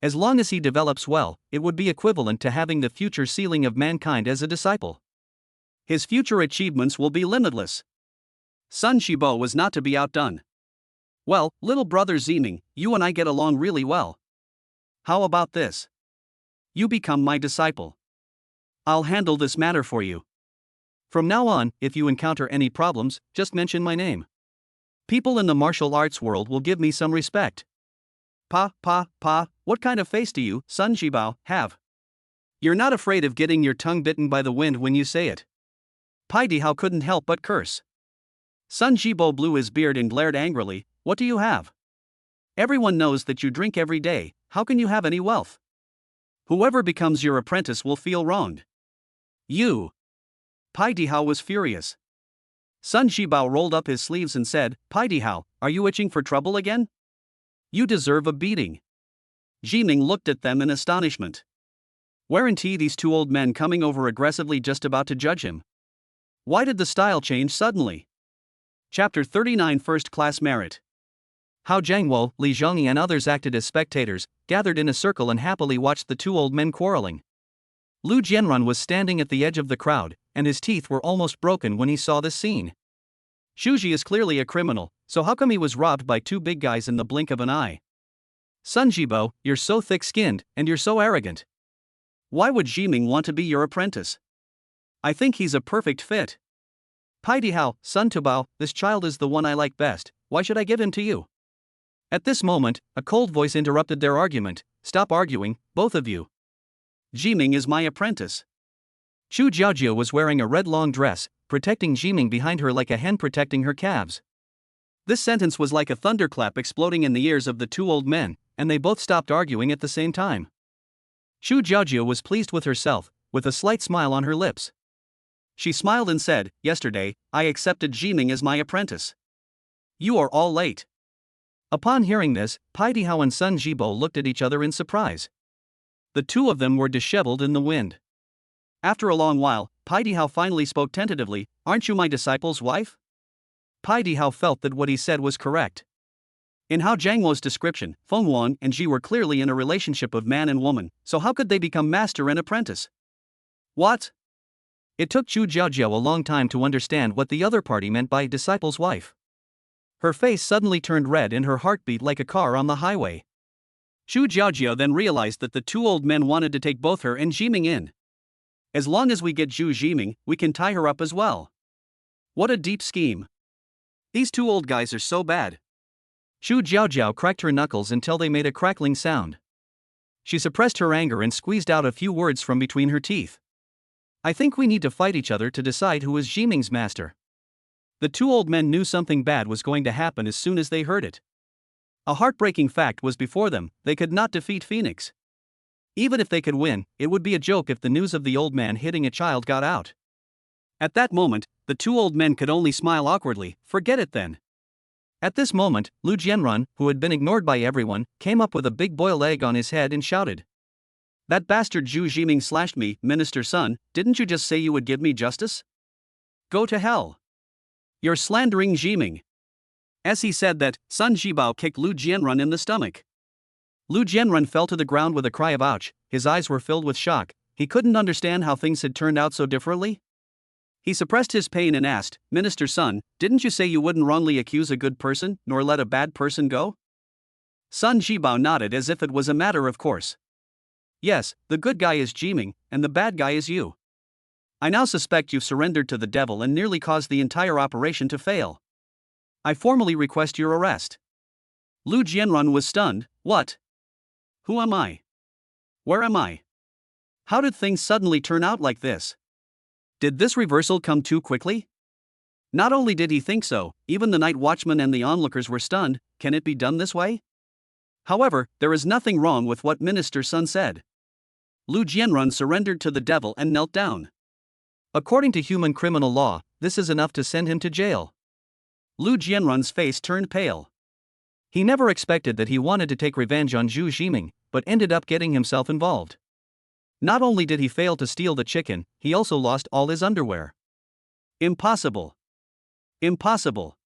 As long as he develops well, it would be equivalent to having the future ceiling of mankind as a disciple. His future achievements will be limitless." Sun Jibo was not to be outdone. "Well, little brother Jiming, you and I get along really well. How about this? You become my disciple. I'll handle this matter for you. From now on, if you encounter any problems, just mention my name. People in the martial arts world will give me some respect." Pa, what kind of face do you, Sun Jibao, have? You're not afraid of getting your tongue bitten by the wind when you say it." Paidihao couldn't help but curse. Sun Jibo blew his beard and glared angrily, "What do you have? Everyone knows that you drink every day, how can you have any wealth? Whoever becomes your apprentice will feel wronged." "You!" Paidihao was furious. Sun Jibao rolled up his sleeves and said, "Paidihao, are you itching for trouble again? You deserve a beating." Jiming looked at them in astonishment. Weren't these two old men coming over aggressively just about to judge him? Why did the style change suddenly? Chapter 39 First Class Merit. Hao Jiangwo, Li Zhongyi and others acted as spectators, gathered in a circle and happily watched the two old men quarreling. Lu Jianran was standing at the edge of the crowd, and his teeth were almost broken when he saw this scene. Shuji is clearly a criminal, so how come he was robbed by two big guys in the blink of an eye? Sun Jibo, you're so thick-skinned, and you're so arrogant. Why would Jiming want to be your apprentice? I think he's a perfect fit. Paidihao, Sun Tubao, this child is the one I like best, why should I give him to you? At this moment, a cold voice interrupted their argument. Stop arguing, both of you. Jiming is my apprentice. Chu Jiaojia was wearing a red long dress, protecting Jiming behind her like a hen protecting her calves. This sentence was like a thunderclap exploding in the ears of the two old men, and they both stopped arguing at the same time. Chu Jiaojia was pleased with herself, with a slight smile on her lips. She smiled and said, "Yesterday, I accepted Jiming as my apprentice. You are all late." Upon hearing this, Pai Dihao and Sun Jibo looked at each other in surprise. The two of them were disheveled in the wind. After a long while, Pai Dihao finally spoke tentatively, "Aren't you my disciple's wife?" Pai Dihao felt that what he said was correct. In Hao Jiangwo's description, Feng Wan and Ji were clearly in a relationship of man and woman, so how could they become master and apprentice? What? It took Chu Jiaojia a long time to understand what the other party meant by disciple's wife. Her face suddenly turned red and her heart beat like a car on the highway. Chu Jiaojia then realized that the two old men wanted to take both her and Jiming in. As long as we get Zhu Jiming, we can tie her up as well. What a deep scheme. These two old guys are so bad. Chu Jiaojiao cracked her knuckles until they made a crackling sound. She suppressed her anger and squeezed out a few words from between her teeth. I think we need to fight each other to decide who is Jiming's master. The two old men knew something bad was going to happen as soon as they heard it. A heartbreaking fact was before them: they could not defeat Phoenix. Even if they could win, it would be a joke if the news of the old man hitting a child got out. At that moment, the two old men could only smile awkwardly. Forget it then. At this moment, Lu Jianrun, who had been ignored by everyone, came up with a big boiled egg on his head and shouted, "That bastard Zhu Jiming slashed me, Minister Sun. Didn't you just say you would give me justice? Go to hell. You're slandering Jiming." As he said that, Sun Jibao kicked Lu Jianrun in the stomach. Lu Jianrun fell to the ground with a cry of ouch. His eyes were filled with shock. He couldn't understand how things had turned out so differently. He suppressed his pain and asked, "Minister Sun, didn't you say you wouldn't wrongly accuse a good person, nor let a bad person go?" Sun Jibao nodded as if it was a matter of course. "Yes, the good guy is Jiming, and the bad guy is you. I now suspect you've surrendered to the devil and nearly caused the entire operation to fail. I formally request your arrest." Lu Jianrun was stunned. What? Who am I? Where am I? How did things suddenly turn out like this? Did this reversal come too quickly? Not only did he think so, even the night watchman and the onlookers were stunned. Can it be done this way? However, there is nothing wrong with what Minister Sun said. Lu Jianrun surrendered to the devil and knelt down. According to human criminal law, this is enough to send him to jail. Lu Jianrun's face turned pale. He never expected that he wanted to take revenge on Zhu Jiming, but ended up getting himself involved. Not only did he fail to steal the chicken, he also lost all his underwear. Impossible. Impossible.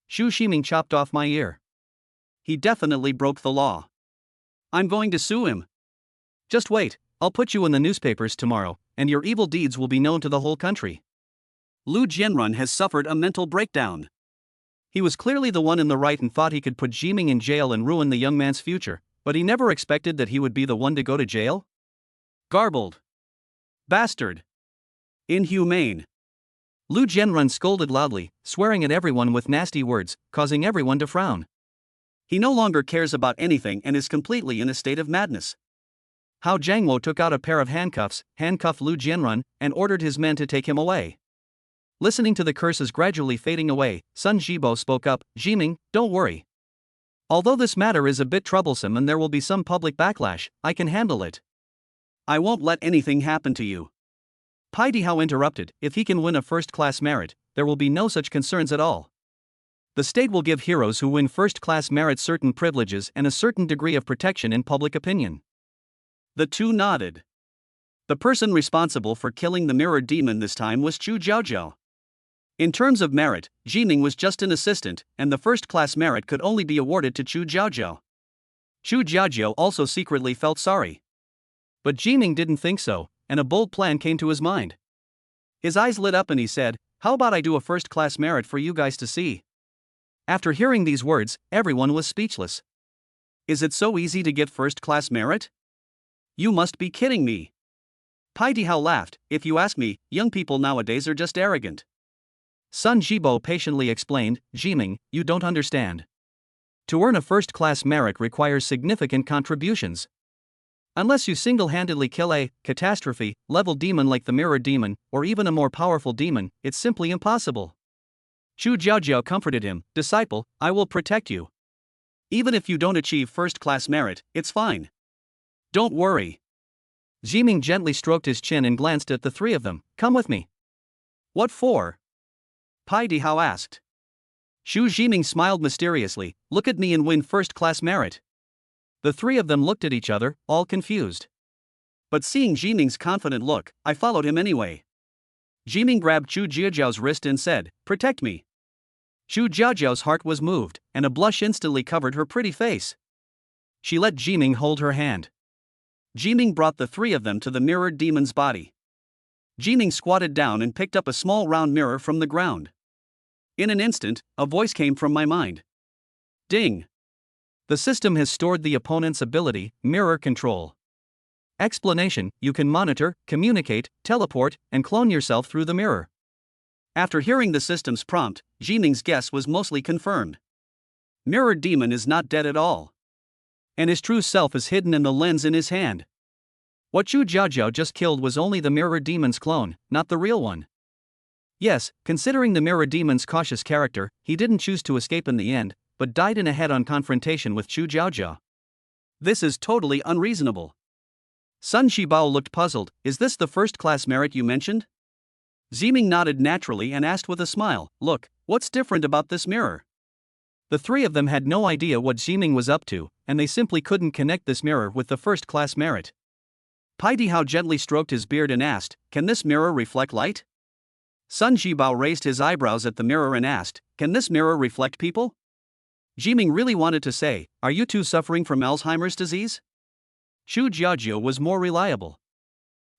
Zhu Jiming chopped off my ear. He definitely broke the law. I'm going to sue him. Just wait, I'll put you in the newspapers tomorrow, and your evil deeds will be known to the whole country. Lu Jianrun has suffered a mental breakdown. He was clearly the one in the right and thought he could put Jiming in jail and ruin the young man's future, but he never expected that he would be the one to go to jail. Garbled. Bastard. Inhumane. Lu Jianrun scolded loudly, swearing at everyone with nasty words, causing everyone to frown. He no longer cares about anything and is completely in a state of madness. Hao Jiangwo took out a pair of handcuffs, handcuffed Lu Jianrun, and ordered his men to take him away. Listening to the curses gradually fading away, Sun Jibo spoke up, "Jiming, don't worry. Although this matter is a bit troublesome and there will be some public backlash, I can handle it. I won't let anything happen to you." Pai Dihao interrupted, "If he can win a first-class merit, there will be no such concerns at all. The state will give heroes who win first-class merit certain privileges and a certain degree of protection in public opinion." The two nodded. The person responsible for killing the mirror demon this time was Chu Jiaojiao. In terms of merit, Jiming was just an assistant, and the first-class merit could only be awarded to Chu Jiaojiao. Chu Jiaojiao also secretly felt sorry. But Jiming didn't think so, and a bold plan came to his mind. His eyes lit up and he said, "How about I do a first-class merit for you guys to see?" After hearing these words, everyone was speechless. Is it so easy to get first-class merit? You must be kidding me. Pai Dihao laughed. "If you ask me, young people nowadays are just arrogant." Sun Jibo patiently explained, "Jiming, you don't understand. To earn a first-class merit requires significant contributions. Unless you single-handedly kill a catastrophe-level demon like the Mirror Demon, or even a more powerful demon, it's simply impossible. Chu Jiaojiao comforted him, "Disciple, I will protect you. Even if you don't achieve first-class merit, it's fine. Don't worry." Jiming gently stroked his chin and glanced at the three of them. "Come with me." "What for?" part.Hao asked. Xu Jiming smiled mysteriously. "Look at me and win first-class merit." The three of them looked at each other, all confused. But seeing Jiming's confident look, I followed him anyway. Jiming grabbed Chu Jiajiao's wrist and said, "Protect me." Chu Jiajiao's heart was moved, and a blush instantly covered her pretty face. She let Jiming hold her hand. Jiming brought the three of them to the mirrored demon's body. Jiming squatted down and picked up a small round mirror from the ground. In an instant, a voice came from my mind. Ding! The system has stored the opponent's ability, mirror control. Explanation: you can monitor, communicate, teleport, and clone yourself through the mirror. After hearing the system's prompt, Jiming's guess was mostly confirmed. Mirrored demon is not dead at all. And his true self is hidden in the lens in his hand. What Chu Jiajiao just killed was only the mirror demon's clone, not the real one. Yes, considering the mirror demon's cautious character, he didn't choose to escape in the end, but died in a head-on confrontation with Chu Jiajiao. This is totally unreasonable. Sun Shibao looked puzzled. "Is this the first-class merit you mentioned?" Jiming nodded naturally and asked with a smile, "Look, what's different about this mirror?" The three of them had no idea what Jiming was up to, and they simply couldn't connect this mirror with the first-class merit. part.Hao gently stroked his beard and asked, "Can this mirror reflect light?" Sun Shibao raised his eyebrows at the mirror and asked, "Can this mirror reflect people?" Jiming really wanted to say, "Are you two suffering from Alzheimer's disease?" Chu Jiajiao was more reliable.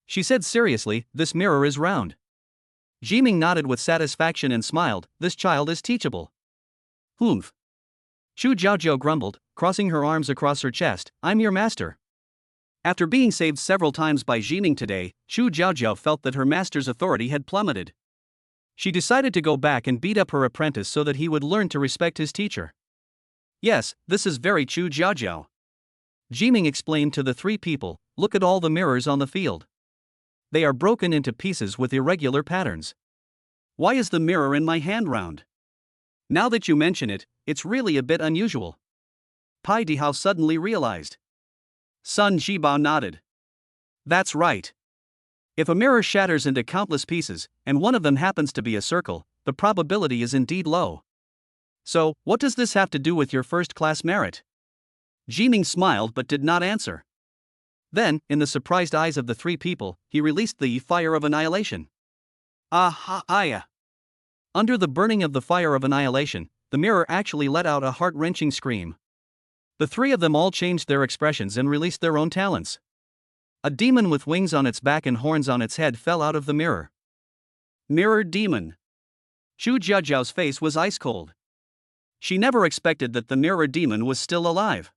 She said seriously, "This mirror is round." Jiming nodded with satisfaction and smiled, "This child is teachable." "Humph." Chu Jiajiao grumbled, crossing her arms across her chest, "I'm your master." After being saved several times by Jiming today, Chu Jiajiao felt that her master's authority had plummeted. She decided to go back and beat up her apprentice so that he would learn to respect his teacher. "Yes, this is very Chu Jiajiao." Jiming explained to the three people, "Look at all the mirrors on the field. They are broken into pieces with irregular patterns. Why is the mirror in my hand round? Now that you mention it, it's really a bit unusual." part.Hao suddenly realized. Sun Shibao nodded. "That's right. If a mirror shatters into countless pieces, and one of them happens to be a circle, the probability is indeed low. So, what does this have to do with your first-class merit?" Jiming smiled but did not answer. Then, in the surprised eyes of the three people, he released the fire of annihilation. Ah-ha-aya! Under the burning of the fire of annihilation, the mirror actually let out a heart-wrenching scream. The three of them all changed their expressions and released their own talents. A demon with wings on its back and horns on its head fell out of the mirror. Mirrored demon. Chu Jiajiao's face was ice-cold. She never expected that the mirror demon was still alive.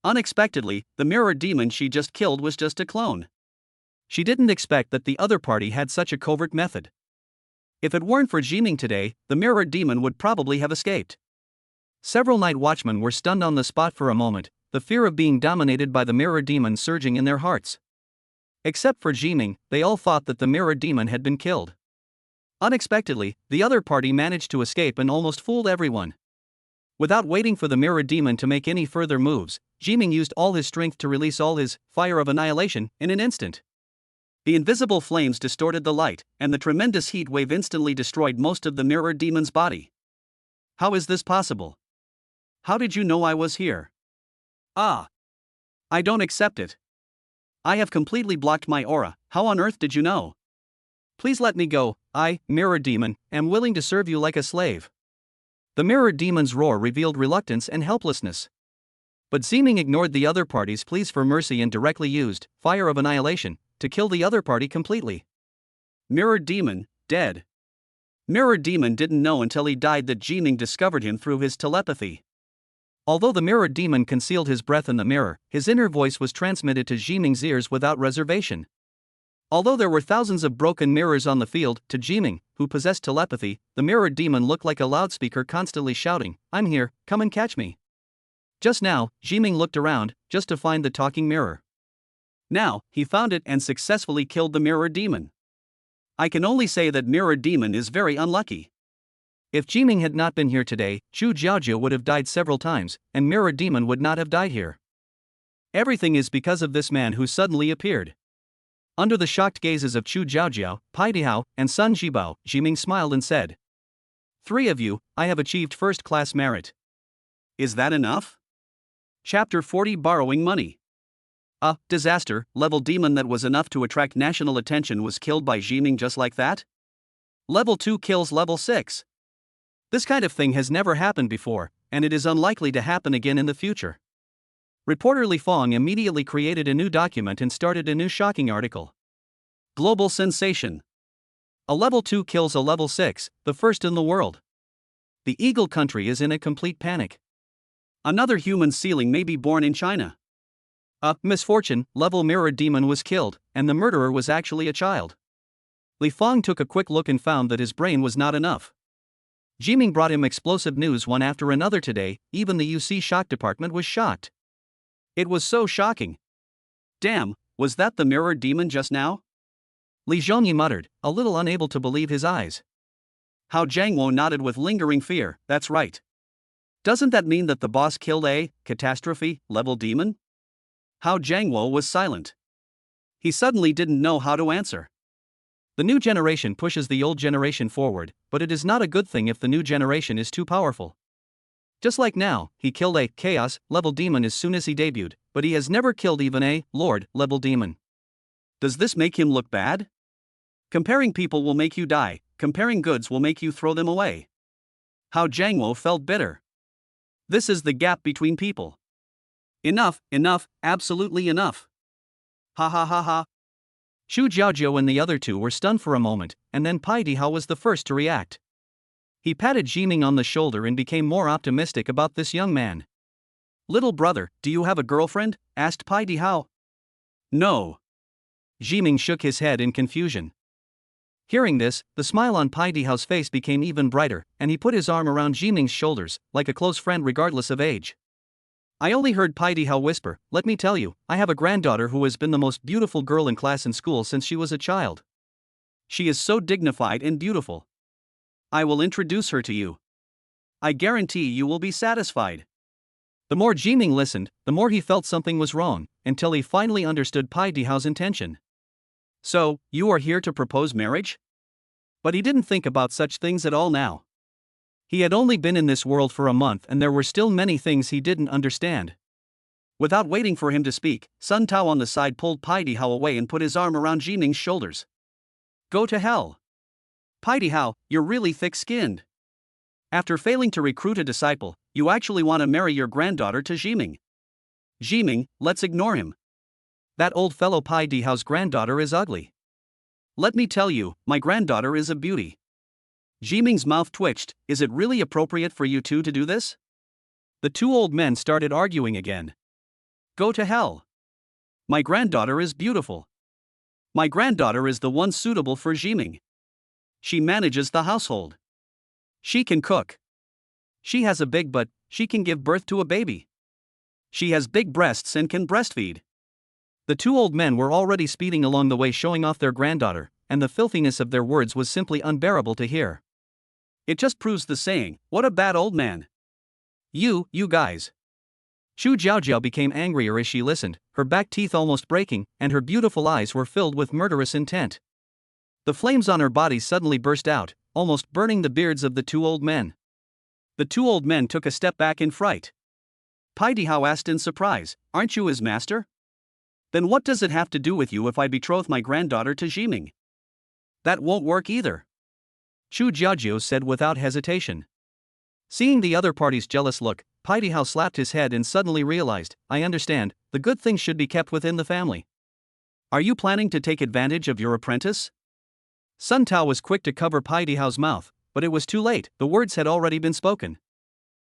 Unexpectedly, the mirror demon she just killed was just a clone. She didn't expect that the other party had such a covert method. If it weren't for Jiming today, the mirror demon would probably have escaped. Several night watchmen were stunned on the spot for a moment, the fear of being dominated by the mirror demon surging in their hearts. Except for Jiming, they all thought that the mirror demon had been killed. Unexpectedly, the other party managed to escape and almost fooled everyone. Without waiting for the mirror demon to make any further moves, Jiming used all his strength to release all his fire of annihilation in an instant. The invisible flames distorted the light, and the tremendous heat wave instantly destroyed most of the mirror demon's body. How is this possible? How did you know I was here? Ah! I don't accept it. I have completely blocked my aura. How on earth did you know? Please let me go. I, mirror demon, am willing to serve you like a slave. The mirror demon's roar revealed reluctance and helplessness. But Jiming ignored the other party's pleas for mercy and directly used fire of annihilation to kill the other party completely. Mirror demon, dead. Mirror demon didn't know until he died that Jiming discovered him through his telepathy. Although the mirror demon concealed his breath in the mirror, his inner voice was transmitted to Jiming's ears without reservation. Although there were thousands of broken mirrors on the field, to Jiming, who possessed telepathy, the mirror demon looked like a loudspeaker constantly shouting, "I'm here, come and catch me." Just now, Jiming looked around, just to find the talking mirror. Now, he found it and successfully killed the mirror demon. I can only say that mirror demon is very unlucky. If Jiming had not been here today, Chu Jiaojia would have died several times, and mirror demon would not have died here. Everything is because of this man who suddenly appeared. Under the shocked gazes of Chu Jiaojiao, Pai Dihao, and Sun Jibao, Jiming smiled and said, "Three of you, I have achieved first-class merit. Is that enough?" Chapter 40 Borrowing Money. A disaster level demon that was enough to attract national attention was killed by Jiming just like that? Level 2 kills level 6. This kind of thing has never happened before, and it is unlikely to happen again in the future. Reporter Li Fong immediately created a new document and started a new shocking article. Global sensation. A level 2 kills a level 6, the first in the world. The Eagle country is in a complete panic. Another human ceiling may be born in China. A misfortune level mirror demon was killed, and the murderer was actually a child. Li Fong took a quick look and found that his brain was not enough. Jiming brought him explosive news one after another today, even the UC shock department was shocked. It was so shocking. Damn, was that the mirror demon just now? Li Zhongyi muttered, a little unable to believe his eyes. Hao Jiangwo nodded with lingering fear, that's right. Doesn't that mean that the boss killed a catastrophe level demon? Hao Jiangwo was silent. He suddenly didn't know how to answer. The new generation pushes the old generation forward, but it is not a good thing if the new generation is too powerful. Just like now, he killed a chaos level demon as soon as he debuted, but he has never killed even a lord level demon. Does this make him look bad? Comparing people will make you die, comparing goods will make you throw them away. Hao Jiangwo felt bitter. This is the gap between people. Enough, absolutely enough. Ha ha ha ha. Chu Jiaojia and the other two were stunned for a moment, and then Pai Dihao was the first to react. He patted Jiming on the shoulder and became more optimistic about this young man. "Little brother, do you have a girlfriend?" asked Pai Dihao. "No." Jiming shook his head in confusion. Hearing this, the smile on Pai Dihao's face became even brighter, and he put his arm around Jiming's shoulders, like a close friend regardless of age. I only heard Pai Dihao whisper, "Let me tell you, I have a granddaughter who has been the most beautiful girl in class and school since she was a child. She is so dignified and beautiful. I will introduce her to you. I guarantee you will be satisfied." The more Jiming listened, the more he felt something was wrong, until he finally understood Pai Dihao's intention. "So, you are here to propose marriage?" But he didn't think about such things at all now. He had only been in this world for a month and there were still many things he didn't understand. Without waiting for him to speak, Sun Tao on the side pulled Pai Dihao away and put his arm around Jiming's shoulders. "Go to hell. Pai Dihao, you're really thick-skinned. After failing to recruit a disciple, you actually want to marry your granddaughter to Jiming. Jiming, let's ignore him. That old fellow Pai Dihao's granddaughter is ugly. Let me tell you, my granddaughter is a beauty." Jiming's mouth twitched. "Is it really appropriate for you two to do this?" The two old men started arguing again. "Go to hell. My granddaughter is beautiful. My granddaughter is the one suitable for Jiming. She manages the household. She can cook. She has a big butt, she can give birth to a baby. She has big breasts and can breastfeed." The two old men were already speeding along the way showing off their granddaughter, and the filthiness of their words was simply unbearable to hear. It just proves the saying, "What a bad old man." You guys. Chu Jiaojiao became angrier as she listened, her back teeth almost breaking, and her beautiful eyes were filled with murderous intent. The flames on her body suddenly burst out, almost burning the beards of the two old men. The two old men took a step back in fright. Pai Dihao asked in surprise, "Aren't you his master? Then what does it have to do with you if I betroth my granddaughter to Jiming?" "That won't work either," Chu Jiajiao said without hesitation. Seeing the other party's jealous look, Pai Dihao slapped his head and suddenly realized, "I understand, the good things should be kept within the family. Are you planning to take advantage of your apprentice?" Sun Tao was quick to cover Pai Dihao's mouth, but it was too late, the words had already been spoken.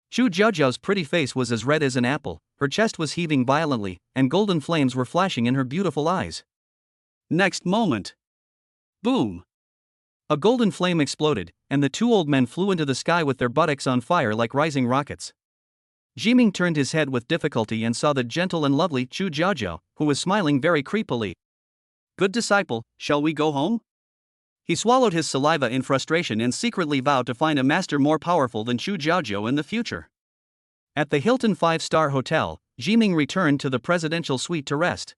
Chu Jiajiao's pretty face was as red as an apple, her chest was heaving violently, and golden flames were flashing in her beautiful eyes. Next moment. Boom! A golden flame exploded, and the two old men flew into the sky with their buttocks on fire like rising rockets. Jiming turned his head with difficulty and saw the gentle and lovely Chu Jiaojiao, who was smiling very creepily. Good disciple, shall we go home? He swallowed his saliva in frustration and secretly vowed to find a master more powerful than Chu Jiaojiao in the future. At the Hilton 5-star hotel, Jiming returned to the presidential suite to rest.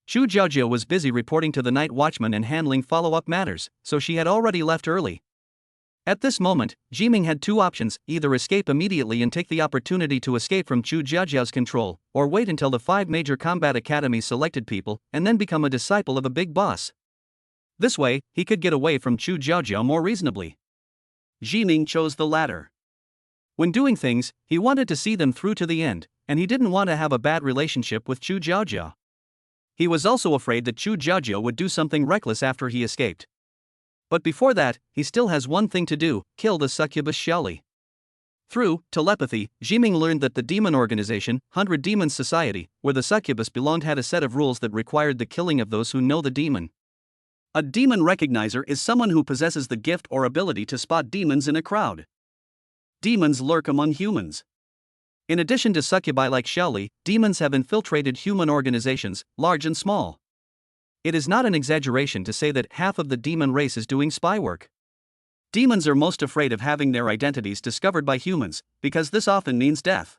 Chu Jiaojiao was busy reporting to the night watchman and handling follow-up matters, so she had already left early. At this moment, Jiming had two options: either escape immediately and take the opportunity to escape from Chu Jiaojiao's control, or wait until the 5 major combat academies selected people and then become a disciple of a big boss. This way, he could get away from Chu Jiaojiao more reasonably. Jiming chose the latter. When doing things, he wanted to see them through to the end, and he didn't want to have a bad relationship with Chu Jiaojiao. He was also afraid that Chu Jiaojiao would do something reckless after he escaped. But before that, he still has one thing to do: kill the succubus Xiaoli. Through telepathy, Jiming learned that the demon organization, 100 Demons Society, where the succubus belonged, had a set of rules that required the killing of those who know the demon. A demon recognizer is someone who possesses the gift or ability to spot demons in a crowd. Demons lurk among humans. In addition to succubi like Xiaoli, demons have infiltrated human organizations, large and small. It is not an exaggeration to say that half of the demon race is doing spy work. Demons are most afraid of having their identities discovered by humans, because this often means death.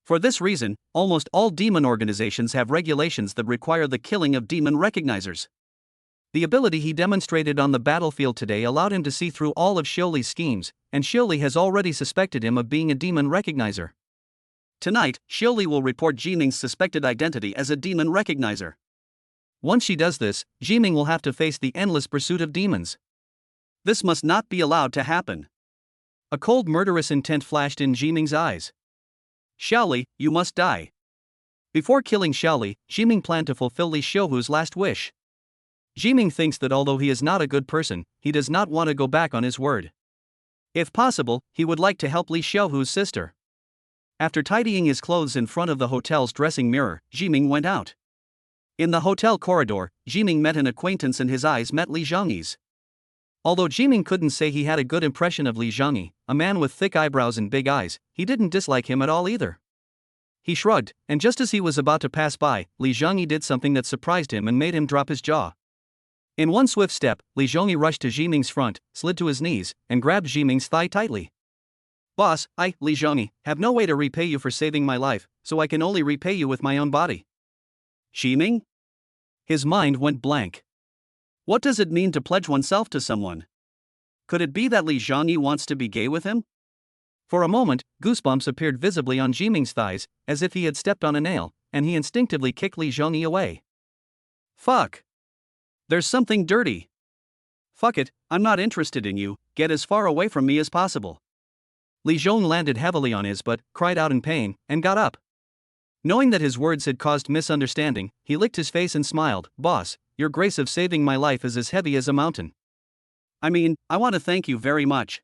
For this reason, almost all demon organizations have regulations that require the killing of demon recognizers. The ability he demonstrated on the battlefield today allowed him to see through all of Xiaoli's schemes, and Xiaoli has already suspected him of being a demon recognizer. Tonight, Xiaoli will report Jiming's suspected identity as a demon recognizer. Once she does this, Jiming will have to face the endless pursuit of demons. This must not be allowed to happen. A cold, murderous intent flashed in Jiming's eyes. Xiaoli, you must die. Before killing Xiaoli, Jiming planned to fulfill Li Xiuhu's last wish. Jiming thinks that although he is not a good person, he does not want to go back on his word. If possible, he would like to help Li Xiuhu's sister. After tidying his clothes in front of the hotel's dressing mirror, Jiming went out. In the hotel corridor, Jiming met an acquaintance and his eyes met Li Zhangyi's. Although Jiming couldn't say he had a good impression of Li Zhangyi, a man with thick eyebrows and big eyes, he didn't dislike him at all either. He shrugged, and just as he was about to pass by, Li Zhangyi did something that surprised him and made him drop his jaw. In one swift step, Li Zhangyi rushed to Jiming's front, slid to his knees, and grabbed Jiming's thigh tightly. Boss, I, Li Zhangyi, have no way to repay you for saving my life, so I can only repay you with my own body. Jiming? His mind went blank. What does it mean to pledge oneself to someone? Could it be that Li Zhangyi wants to be gay with him? For a moment, goosebumps appeared visibly on Jiming's thighs, as if he had stepped on a nail, and he instinctively kicked Li Zhangyi away. Fuck. There's something dirty. Fuck it, I'm not interested in you, get as far away from me as possible. Li Zhong landed heavily on his butt, cried out in pain, and got up. Knowing that his words had caused misunderstanding, he licked his face and smiled. Boss, your grace of saving my life is as heavy as a mountain. I mean, I want to thank you very much.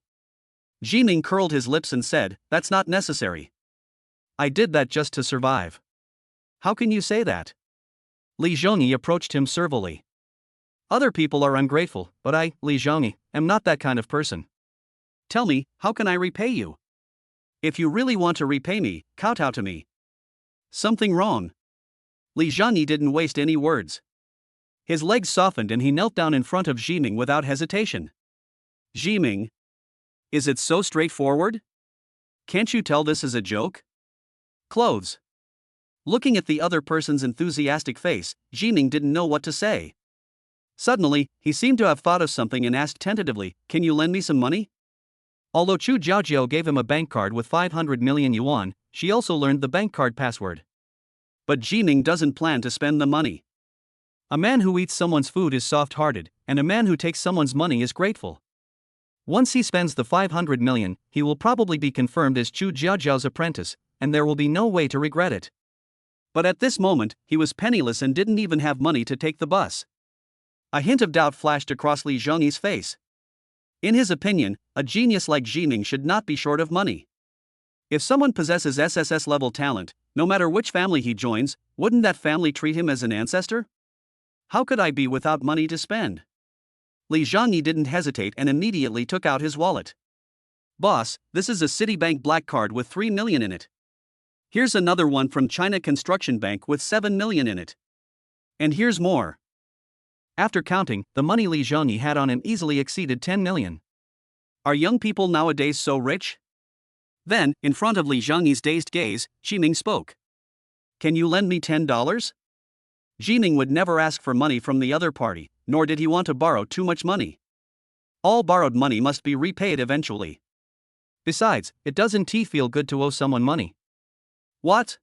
Jiming curled his lips and said, that's not necessary. I did that just to survive. How can you say that? Li Zhongyi approached him servilely. Other people are ungrateful, but I, Li Zhongyi, am not that kind of person. Tell me, how can I repay you? If you really want to repay me, kowtow to me. Something wrong? Li Zhangyi didn't waste any words. His legs softened and he knelt down in front of Jiming without hesitation. Jiming? Is it so straightforward? Can't you tell this is a joke? Clothes. Looking at the other person's enthusiastic face, Jiming didn't know what to say. Suddenly, he seemed to have thought of something and asked tentatively, can you lend me some money? Although Chu Jiaojiao gave him a bank card with 500 million yuan, she also learned the bank card password. But Jiming doesn't plan to spend the money. A man who eats someone's food is soft-hearted, and a man who takes someone's money is grateful. Once he spends the 500 million, he will probably be confirmed as Chu Jiaojiao's apprentice, and there will be no way to regret it. But at this moment, he was penniless and didn't even have money to take the bus. A hint of doubt flashed across Li Zhangyi's face. In his opinion, a genius like Jiming should not be short of money. If someone possesses SSS-level talent, no matter which family he joins, wouldn't that family treat him as an ancestor? How could I be without money to spend? Li Zhangyi didn't hesitate and immediately took out his wallet. Boss, this is a Citibank black card with 3 million in it. Here's another one from China Construction Bank with 7 million in it. And here's more. After counting, the money Li Zhongyi had on him easily exceeded 10 million. Are young people nowadays so rich? Then, in front of Li Zhongyi's dazed gaze, Jiming spoke. Can you lend me $10? Jiming would never ask for money from the other party, nor did he want to borrow too much money. All borrowed money must be repaid eventually. Besides, it doesn't feel good to owe someone money. What?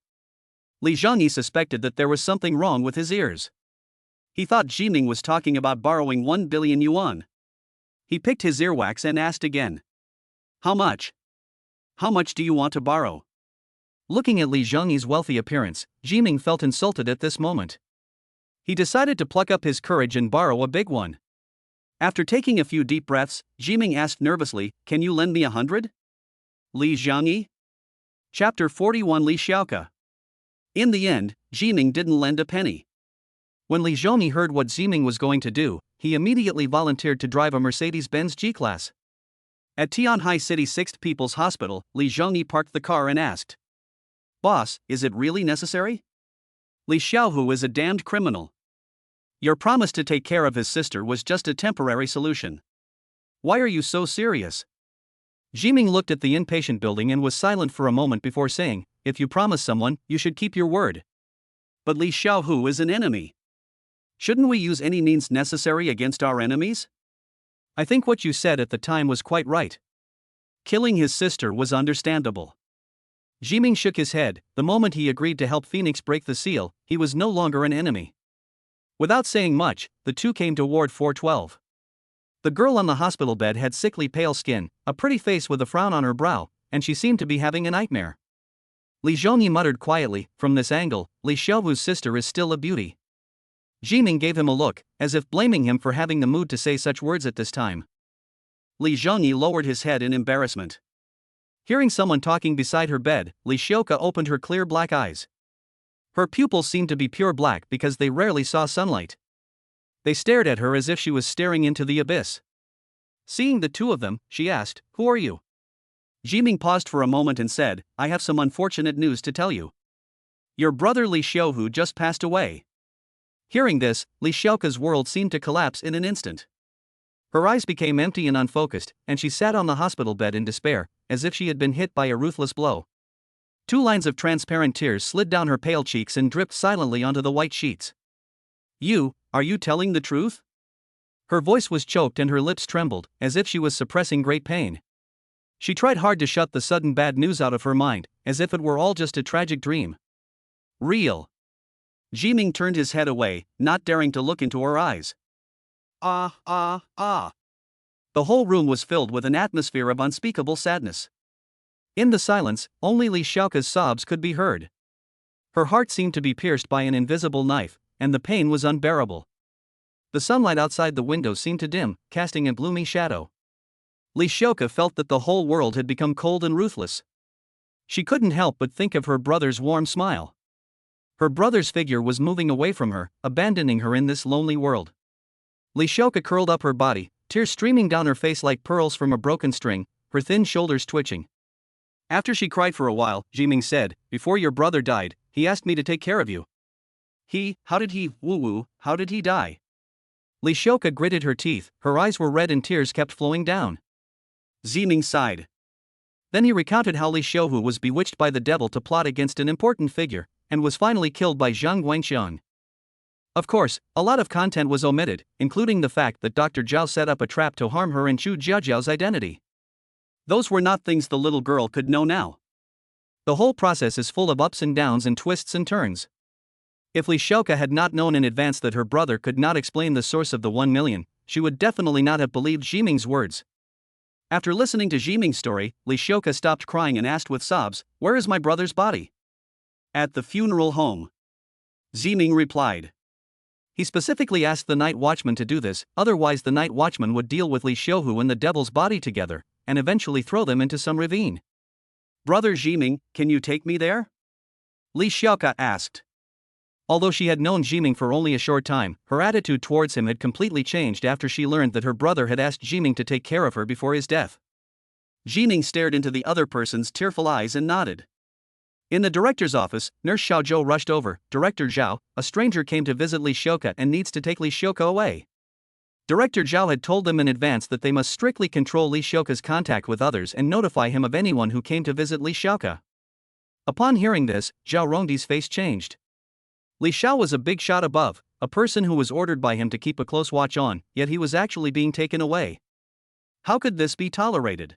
Li Zhongyi suspected that there was something wrong with his ears. He thought Jiming was talking about borrowing 1 billion yuan. He picked his earwax and asked again. How much? How much do you want to borrow? Looking at Li Zhongyi's wealthy appearance, Jiming felt insulted at this moment. He decided to pluck up his courage and borrow a big one. After taking a few deep breaths, Jiming asked nervously, Can you lend me 100? Li Zhongyi? Chapter 41 Li Xiaoke. In the end, Jiming didn't lend a penny. When Li Zhongyi heard what Jiming was going to do, he immediately volunteered to drive a Mercedes-Benz G-Class. At Tianhai City 6th People's Hospital, Li Zhongyi parked the car and asked, Boss, is it really necessary? Li Xiaohu is a damned criminal. Your promise to take care of his sister was just a temporary solution. Why are you so serious? Jiming looked at the inpatient building and was silent for a moment before saying, If you promise someone, you should keep your word. But Li Xiaohu is an enemy. Shouldn't we use any means necessary against our enemies? I think what you said at the time was quite right. Killing his sister was understandable. Jiming shook his head. The moment he agreed to help Phoenix break the seal, he was no longer an enemy. Without saying much, the two came to Ward 412. The girl on the hospital bed had sickly pale skin, a pretty face with a frown on her brow, and she seemed to be having a nightmare. Li Zhongyi muttered quietly, From this angle, Li Xiaohu's sister is still a beauty. Jiming gave him a look, as if blaming him for having the mood to say such words at this time. Li Zhongyi lowered his head in embarrassment. Hearing someone talking beside her bed, Li Xiaoke opened her clear black eyes. Her pupils seemed to be pure black because they rarely saw sunlight. They stared at her as if she was staring into the abyss. Seeing the two of them, she asked, Who are you? Jiming paused for a moment and said, I have some unfortunate news to tell you. Your brother Li Xiaohu just passed away. Hearing this, Li Xiaoke's world seemed to collapse in an instant. Her eyes became empty and unfocused, and she sat on the hospital bed in despair, as if she had been hit by a ruthless blow. 2 lines of transparent tears slid down her pale cheeks and dripped silently onto the white sheets. Are you telling the truth? Her voice was choked and her lips trembled, as if she was suppressing great pain. She tried hard to shut the sudden bad news out of her mind, as if it were all just a tragic dream. Real. Jiming turned his head away, not daring to look into her eyes. Ah. The whole room was filled with an atmosphere of unspeakable sadness. In the silence, only Li Xiaoke's sobs could be heard. Her heart seemed to be pierced by an invisible knife, and the pain was unbearable. The sunlight outside the window seemed to dim, casting a gloomy shadow. Li Xiaoke felt that the whole world had become cold and ruthless. She couldn't help but think of her brother's warm smile. Her brother's figure was moving away from her, abandoning her in this lonely world. Li Xiaoke curled up her body, tears streaming down her face like pearls from a broken string, her thin shoulders twitching. After she cried for a while, Jiming said, Before your brother died, he asked me to take care of you. How did he die? Li Xiaoke gritted her teeth, her eyes were red and tears kept flowing down. Jiming sighed. Then he recounted how Li Xiaohu was bewitched by the devil to plot against an important figure, and was finally killed by Zhang Guangxiang. Of course, a lot of content was omitted, including the fact that Dr. Zhao set up a trap to harm her and Chu Jiajiao's identity. Those were not things the little girl could know now. The whole process is full of ups and downs and twists and turns. If Li Xiaoke had not known in advance that her brother could not explain the source of the 1 million, she would definitely not have believed Jiming's words. After listening to Jiming's story, Li Xiaoke stopped crying and asked with sobs, Where is my brother's body? At the funeral home. Jiming replied. He specifically asked the night watchman to do this, otherwise the night watchman would deal with Li Xiaohu and the devil's body together, and eventually throw them into some ravine. Brother Jiming, can you take me there? Li Xiaoke asked. Although she had known Jiming for only a short time, her attitude towards him had completely changed after she learned that her brother had asked Jiming to take care of her before his death. Jiming stared into the other person's tearful eyes and nodded. In the director's office, Nurse Xiaozhou rushed over. Director Zhao, a stranger came to visit Li Xiaoka and needs to take Li Xiaoka away. Director Zhao had told them in advance that they must strictly control Li Xiaoka's contact with others and notify him of anyone who came to visit Li Xiaoka. Upon hearing this, Zhao Rongdi's face changed. Li Xiao was a big shot above, a person who was ordered by him to keep a close watch on, yet he was actually being taken away. How could this be tolerated?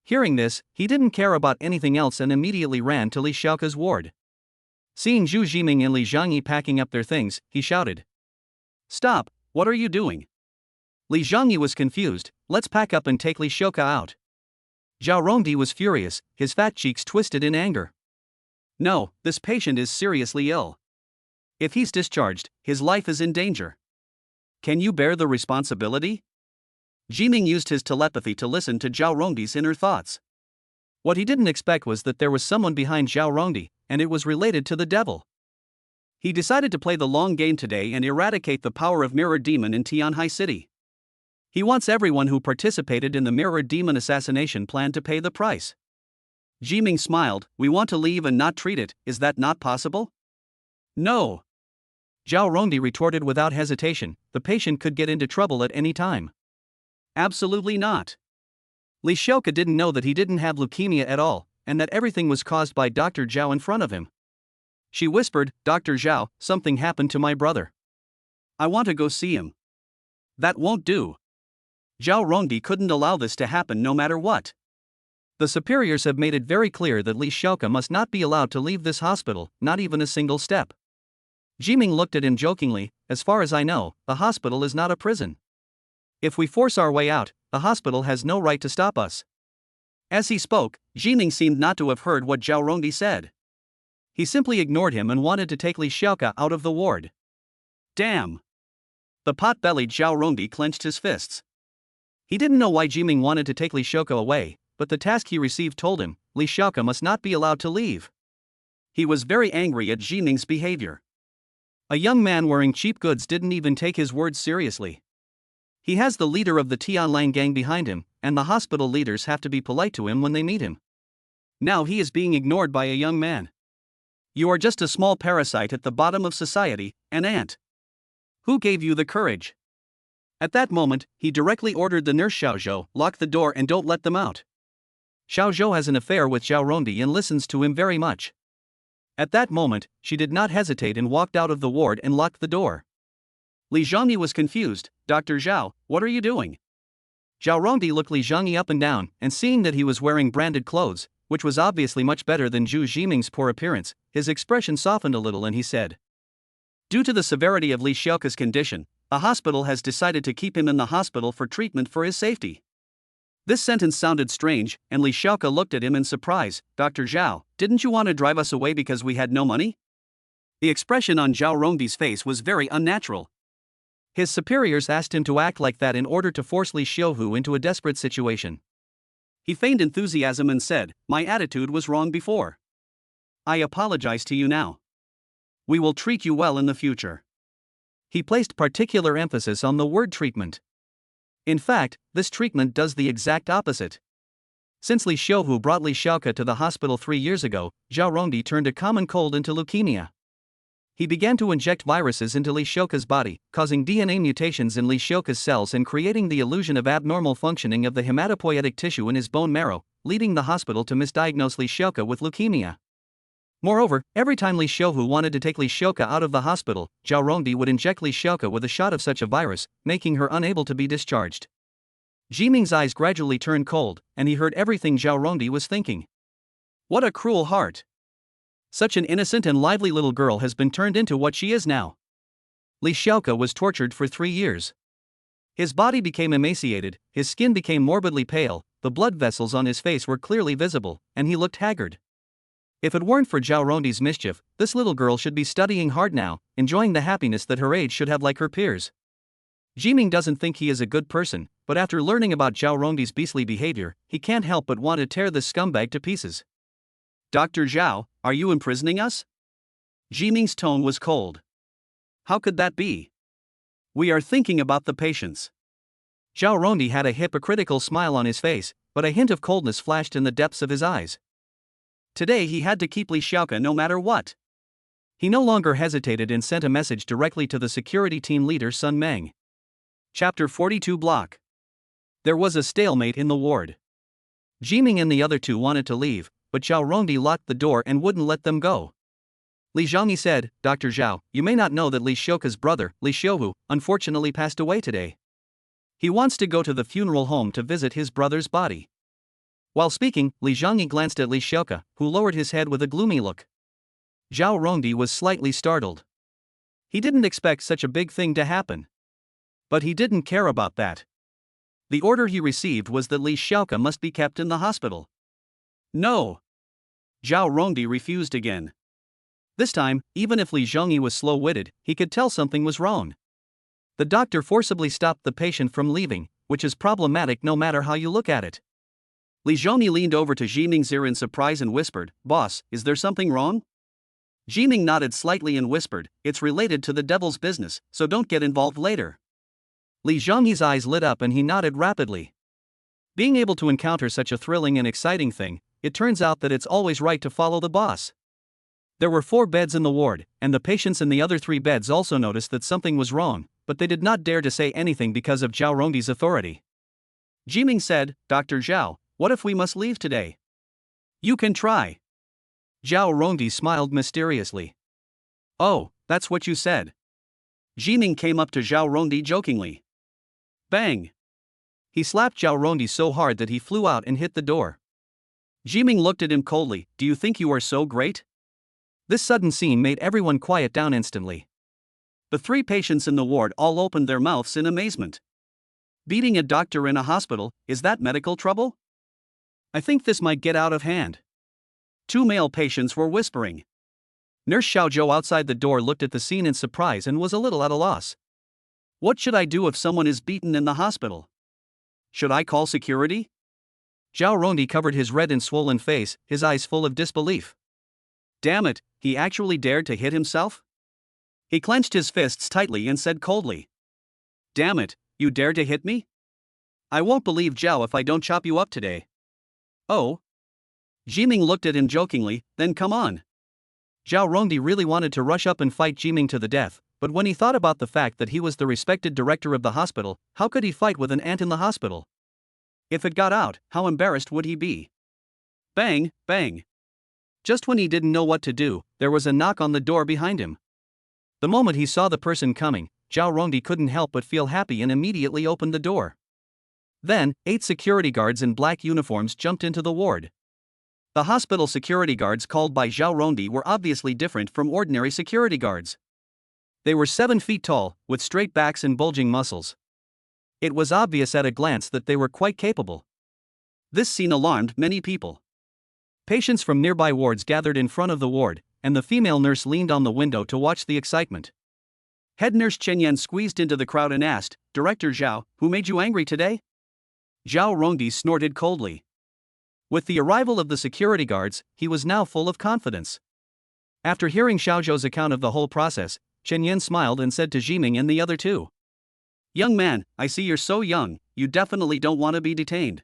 Hearing this, he didn't care about anything else and immediately ran to Li Xiaoka's ward. Seeing Zhu Jiming and Li Zhangyi packing up their things, he shouted, "Stop, what are you doing?" Li Zhangyi was confused. "Let's pack up and take Li Xiaoka out." Zhao Rongdi was furious, his fat cheeks twisted in anger. "No, this patient is seriously ill. If he's discharged, his life is in danger. Can you bear the responsibility?" Jiming used his telepathy to listen to Zhao Rongdi's inner thoughts. What he didn't expect was that there was someone behind Zhao Rongdi, and it was related to the devil. He decided to play the long game today and eradicate the power of Mirror Demon in Tianhai City. He wants everyone who participated in the Mirror Demon assassination plan to pay the price. Jiming smiled. "We want to leave and not treat it, is that not possible?" "No." Zhao Rongdi retorted without hesitation, "The patient could get into trouble at any time." "Absolutely not. Li Xiaoka didn't know that he didn't have leukemia at all, and that everything was caused by Dr. Zhao in front of him." She whispered, "Dr. Zhao, something happened to my brother. I want to go see him." "That won't do." Zhao Rongdi couldn't allow this to happen no matter what. The superiors have made it very clear that Li Xiaoka must not be allowed to leave this hospital, not even a single step. Jiming looked at him jokingly, "As far as I know, the hospital is not a prison. If we force our way out, the hospital has no right to stop us." As he spoke, Jiming seemed not to have heard what Zhao Rongdi said. He simply ignored him and wanted to take Li Xiaoka out of the ward. Damn! The pot-bellied Zhao Rongdi clenched his fists. He didn't know why Jiming wanted to take Li Xiaoka away, but the task he received told him, Li Xiaoka must not be allowed to leave. He was very angry at Jiming's behavior. A young man wearing cheap goods didn't even take his words seriously. He has the leader of the Tianlang gang behind him, and the hospital leaders have to be polite to him when they meet him. Now he is being ignored by a young man. You are just a small parasite at the bottom of society, an ant. Who gave you the courage? At that moment, he directly ordered the nurse Xiaozhou, "Lock the door and don't let them out." Xiaozhou has an affair with Zhao Rongdi and listens to him very much. At that moment, she did not hesitate and walked out of the ward and locked the door. Li Zhangyi was confused. "Dr. Zhao, what are you doing?" Zhao Rongdi looked Li Zhangyi up and down, and seeing that he was wearing branded clothes, which was obviously much better than Zhu Jiming's poor appearance, his expression softened a little and he said, "Due to the severity of Li Xiaoka's condition, a hospital has decided to keep him in the hospital for treatment for his safety." This sentence sounded strange, and Li Xiaoka looked at him in surprise. "Dr. Zhao, didn't you want to drive us away because we had no money?" The expression on Zhao Rongdi's face was very unnatural. His superiors asked him to act like that in order to force Li Xiaohu into a desperate situation. He feigned enthusiasm and said, "My attitude was wrong before. I apologize to you now. We will treat you well in the future." He placed particular emphasis on the word treatment. In fact, this treatment does the exact opposite. Since Li Xiaohu brought Li Xiaoka to the hospital 3 years ago, Zhao Rongdi turned a common cold into leukemia. He began to inject viruses into Li Xiaoka's body, causing DNA mutations in Li Xiaoka's cells and creating the illusion of abnormal functioning of the hematopoietic tissue in his bone marrow, leading the hospital to misdiagnose Li Xiaoka with leukemia. Moreover, every time Li Xiaohu wanted to take Li Xiaoka out of the hospital, Zhao Rongdi would inject Li Xiaoka with a shot of such a virus, making her unable to be discharged. Jiming's eyes gradually turned cold, and he heard everything Zhao Rongdi was thinking. What a cruel heart! Such an innocent and lively little girl has been turned into what she is now. Li Xiaoka was tortured for 3 years. His body became emaciated, his skin became morbidly pale, the blood vessels on his face were clearly visible, and he looked haggard. If it weren't for Zhao Rongdi's mischief, this little girl should be studying hard now, enjoying the happiness that her age should have like her peers. Jiming doesn't think he is a good person, but after learning about Zhao Rongdi's beastly behavior, he can't help but want to tear this scumbag to pieces. "Dr. Zhao, are you imprisoning us?" Jiming's tone was cold. "How could that be? We are thinking about the patients." Zhao Rongdi had a hypocritical smile on his face, but a hint of coldness flashed in the depths of his eyes. Today he had to keep Li Xiaoke no matter what. He no longer hesitated and sent a message directly to the security team leader Sun Meng. Chapter 42 Block. There was a stalemate in the ward. Jiming and the other two wanted to leave, but Zhao Rongdi locked the door and wouldn't let them go. Li Zhangyi said, Dr. Zhao, you may not know that Li Xiaoke's brother, Li Xiaohu, unfortunately passed away today. He wants to go to the funeral home to visit his brother's body. While speaking, Li Zhangyi glanced at Li Xiaoke, who lowered his head with a gloomy look. Zhao Rongdi was slightly startled. He didn't expect such a big thing to happen. But he didn't care about that. The order he received was that Li Xiaoke must be kept in the hospital. No. Zhao Rongdi refused again. This time, even if Li Zhangyi was slow-witted, he could tell something was wrong. The doctor forcibly stopped the patient from leaving, which is problematic no matter how you look at it. Li Zhangyi leaned over to Jiming's ear in surprise and whispered, Boss, is there something wrong? Jiming nodded slightly and whispered, it's related to the devil's business, so don't get involved later. Li Zhangyi's eyes lit up and he nodded rapidly. Being able to encounter such a thrilling and exciting thing, it turns out that it's always right to follow the boss. There were 4 beds in the ward, and the patients in the other 3 beds also noticed that something was wrong, but they did not dare to say anything because of Zhao Rongdi's authority. Jiming said, Dr. Zhao, what if we must leave today? You can try. Zhao Rongdi smiled mysteriously. Oh, that's what you said. Jiming came up to Zhao Rongdi jokingly. Bang! He slapped Zhao Rongdi so hard that he flew out and hit the door. Jiming looked at him coldly, do you think you are so great? This sudden scene made everyone quiet down instantly. The 3 patients in the ward all opened their mouths in amazement. Beating a doctor in a hospital, is that medical trouble? I think this might get out of hand. 2 male patients were whispering. Nurse Xiaozhou outside the door looked at the scene in surprise and was a little at a loss. What should I do if someone is beaten in the hospital? Should I call security? Zhao Rongdi covered his red and swollen face, his eyes full of disbelief. Damn it, he actually dared to hit himself? He clenched his fists tightly and said coldly. Damn it, you dare to hit me? I won't believe Zhao if I don't chop you up today. Oh? Jiming looked at him jokingly, then come on. Zhao Rongdi really wanted to rush up and fight Jiming to the death, but when he thought about the fact that he was the respected director of the hospital, how could he fight with an ant in the hospital? If it got out, how embarrassed would he be? Bang, bang. Just when he didn't know what to do, there was a knock on the door behind him. The moment he saw the person coming, Zhao Rongdi couldn't help but feel happy and immediately opened the door. Then, 8 security guards in black uniforms jumped into the ward. The hospital security guards called by Zhao Rongdi were obviously different from ordinary security guards. They were 7 feet tall, with straight backs and bulging muscles. It was obvious at a glance that they were quite capable. This scene alarmed many people. Patients from nearby wards gathered in front of the ward, and the female nurse leaned on the window to watch the excitement. Head nurse Chen Yan squeezed into the crowd and asked, Director Zhao, who made you angry today? Zhao Rongdi snorted coldly. With the arrival of the security guards, he was now full of confidence. After hearing Xiaozhou's account of the whole process, Chen Yan smiled and said to Jiming and the other 2. Young man, I see you're so young, you definitely don't want to be detained.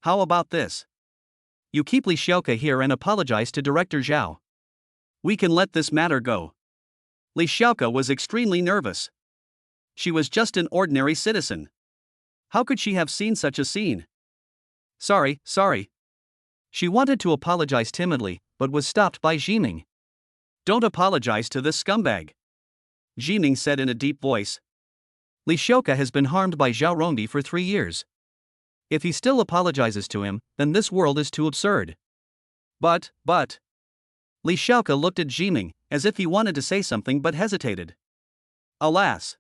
How about this? You keep Li Xiaoke here and apologize to Director Zhao. We can let this matter go. Li Xiaoke was extremely nervous. She was just an ordinary citizen. How could she have seen such a scene? Sorry. She wanted to apologize timidly, but was stopped by Jiming. Don't apologize to this scumbag. Jiming said in a deep voice. Li Xiaoke has been harmed by Zhao Rongdi for 3 years. If he still apologizes to him, then this world is too absurd. But. Li Xiaoke looked at Jiming, as if he wanted to say something but hesitated. Alas.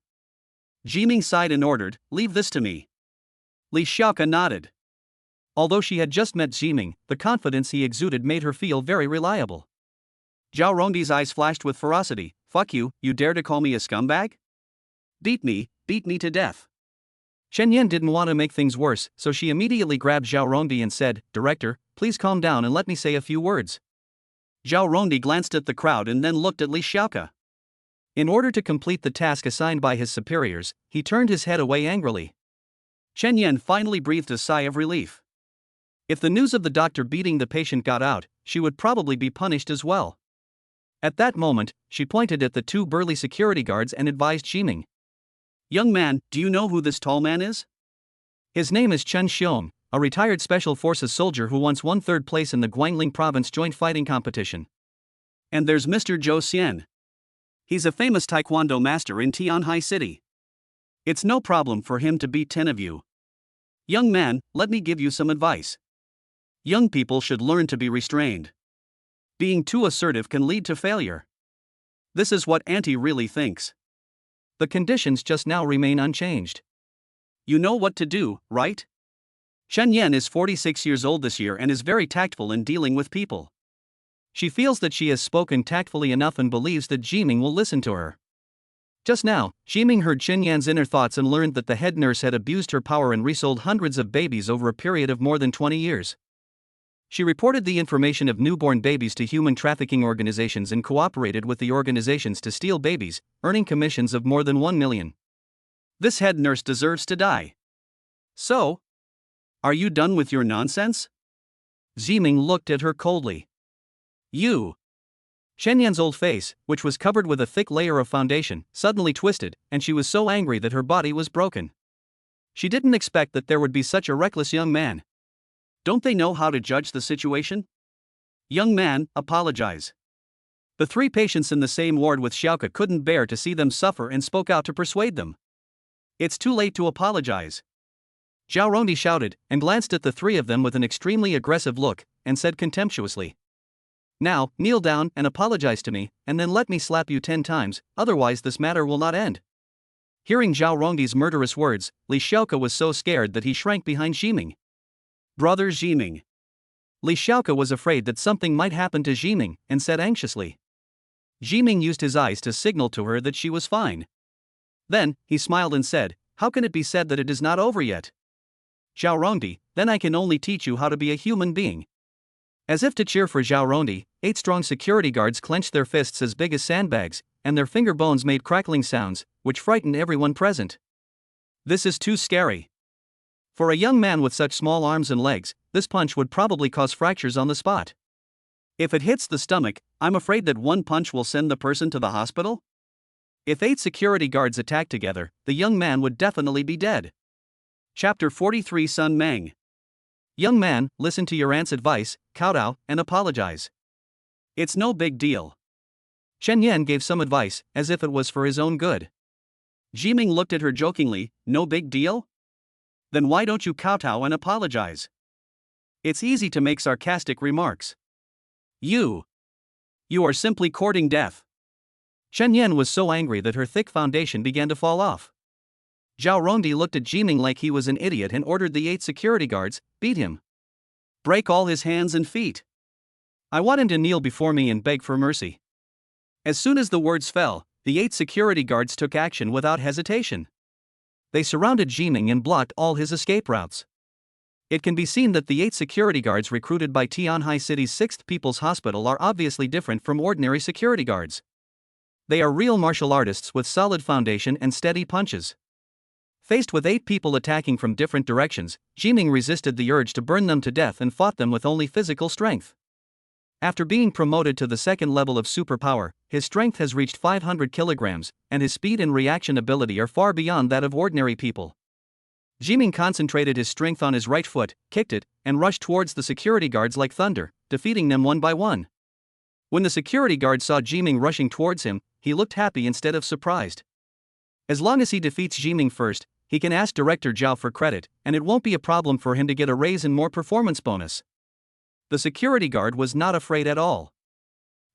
Jiming sighed and ordered, leave this to me. Li Xiaoke nodded. Although she had just met Jiming, the confidence he exuded made her feel very reliable. Zhao Rongdi's eyes flashed with ferocity. Fuck you, you dare to call me a scumbag? Beat me to death. Chen Yan didn't want to make things worse, so she immediately grabbed Zhao Rongdi and said, Director, please calm down and let me say a few words. Zhao Rongdi glanced at the crowd and then looked at Li Xiaoke. In order to complete the task assigned by his superiors, he turned his head away angrily. Chen Yan finally breathed a sigh of relief. If the news of the doctor beating the patient got out, she would probably be punished as well. At that moment, she pointed at the two burly security guards and advised Ximing. Young man, do you know who this tall man is? His name is Chen Xiong, a retired Special Forces soldier who once won third place in the Guangling Province joint fighting competition. And there's Mr. Zhou Xian. He's a famous taekwondo master in Tianhai City. It's no problem for him to beat 10 of you. Young man, let me give you some advice. Young people should learn to be restrained. Being too assertive can lead to failure. This is what Auntie really thinks. The conditions just now remain unchanged. You know what to do, right? Shen Yan is 46 years old this year and is very tactful in dealing with people. She feels that she has spoken tactfully enough and believes that Ximing will listen to her. Just now, Ximing heard Shen Yan's inner thoughts and learned that the head nurse had abused her power and resold hundreds of babies over a period of more than 20 years. She reported the information of newborn babies to human trafficking organizations and cooperated with the organizations to steal babies, earning commissions of more than 1 million. This head nurse deserves to die. So? Are you done with your nonsense? Ximing looked at her coldly. You. Shen Yan's old face, which was covered with a thick layer of foundation, suddenly twisted, and she was so angry that her body was broken. She didn't expect that there would be such a reckless young man. Don't they know how to judge the situation? Young man, apologize. The 3 patients in the same ward with Xiaoke couldn't bear to see them suffer and spoke out to persuade them. It's too late to apologize. Zhao Rongdi shouted, and glanced at the 3 of them with an extremely aggressive look, and said contemptuously. Now, kneel down and apologize to me, and then let me slap you 10 times, otherwise this matter will not end. Hearing Zhao Rongdi's murderous words, Li Xiaoke was so scared that he shrank behind Ximing. Brother Ximing. Li Xiaoke was afraid that something might happen to Ximing, and said anxiously. Ximing used his eyes to signal to her that she was fine. Then, he smiled and said, how can it be said that it is not over yet? Zhao Rongdi, then I can only teach you how to be a human being. As if to cheer for Zhao Rongdi, 8 strong security guards clenched their fists as big as sandbags, and their finger bones made crackling sounds, which frightened everyone present. This is too scary. For a young man with such small arms and legs, this punch would probably cause fractures on the spot. If it hits the stomach, I'm afraid that one punch will send the person to the hospital? If 8 security guards attack together, the young man would definitely be dead. Chapter 43 Sun Meng. Young man, listen to your aunt's advice, kowtow, and apologize. It's no big deal. Shen Yan gave some advice, as if it was for his own good. Ximing looked at her jokingly, no big deal? Then why don't you kowtow and apologize? It's easy to make sarcastic remarks. You are simply courting death. Shen Yan was so angry that her thick foundation began to fall off. Zhao Rongdi looked at Ximing like he was an idiot and ordered the 8 security guards, beat him. Break all his hands and feet. I want him to kneel before me and beg for mercy. As soon as the words fell, the 8 security guards took action without hesitation. They surrounded Ximing and blocked all his escape routes. It can be seen that the 8 security guards recruited by Tianhai City's 6th People's Hospital are obviously different from ordinary security guards. They are real martial artists with solid foundation and steady punches. Faced with 8 people attacking from different directions, Ximing resisted the urge to burn them to death and fought them with only physical strength. After being promoted to the 2nd level of superpower, his strength has reached 500 kilograms, and his speed and reaction ability are far beyond that of ordinary people. Ximing concentrated his strength on his right foot, kicked it, and rushed towards the security guards like thunder, defeating them one by one. When the security guard saw Ximing rushing towards him, he looked happy instead of surprised. As long as he defeats Ximing first, he can ask Director Zhao for credit, and it won't be a problem for him to get a raise and more performance bonus. The security guard was not afraid at all.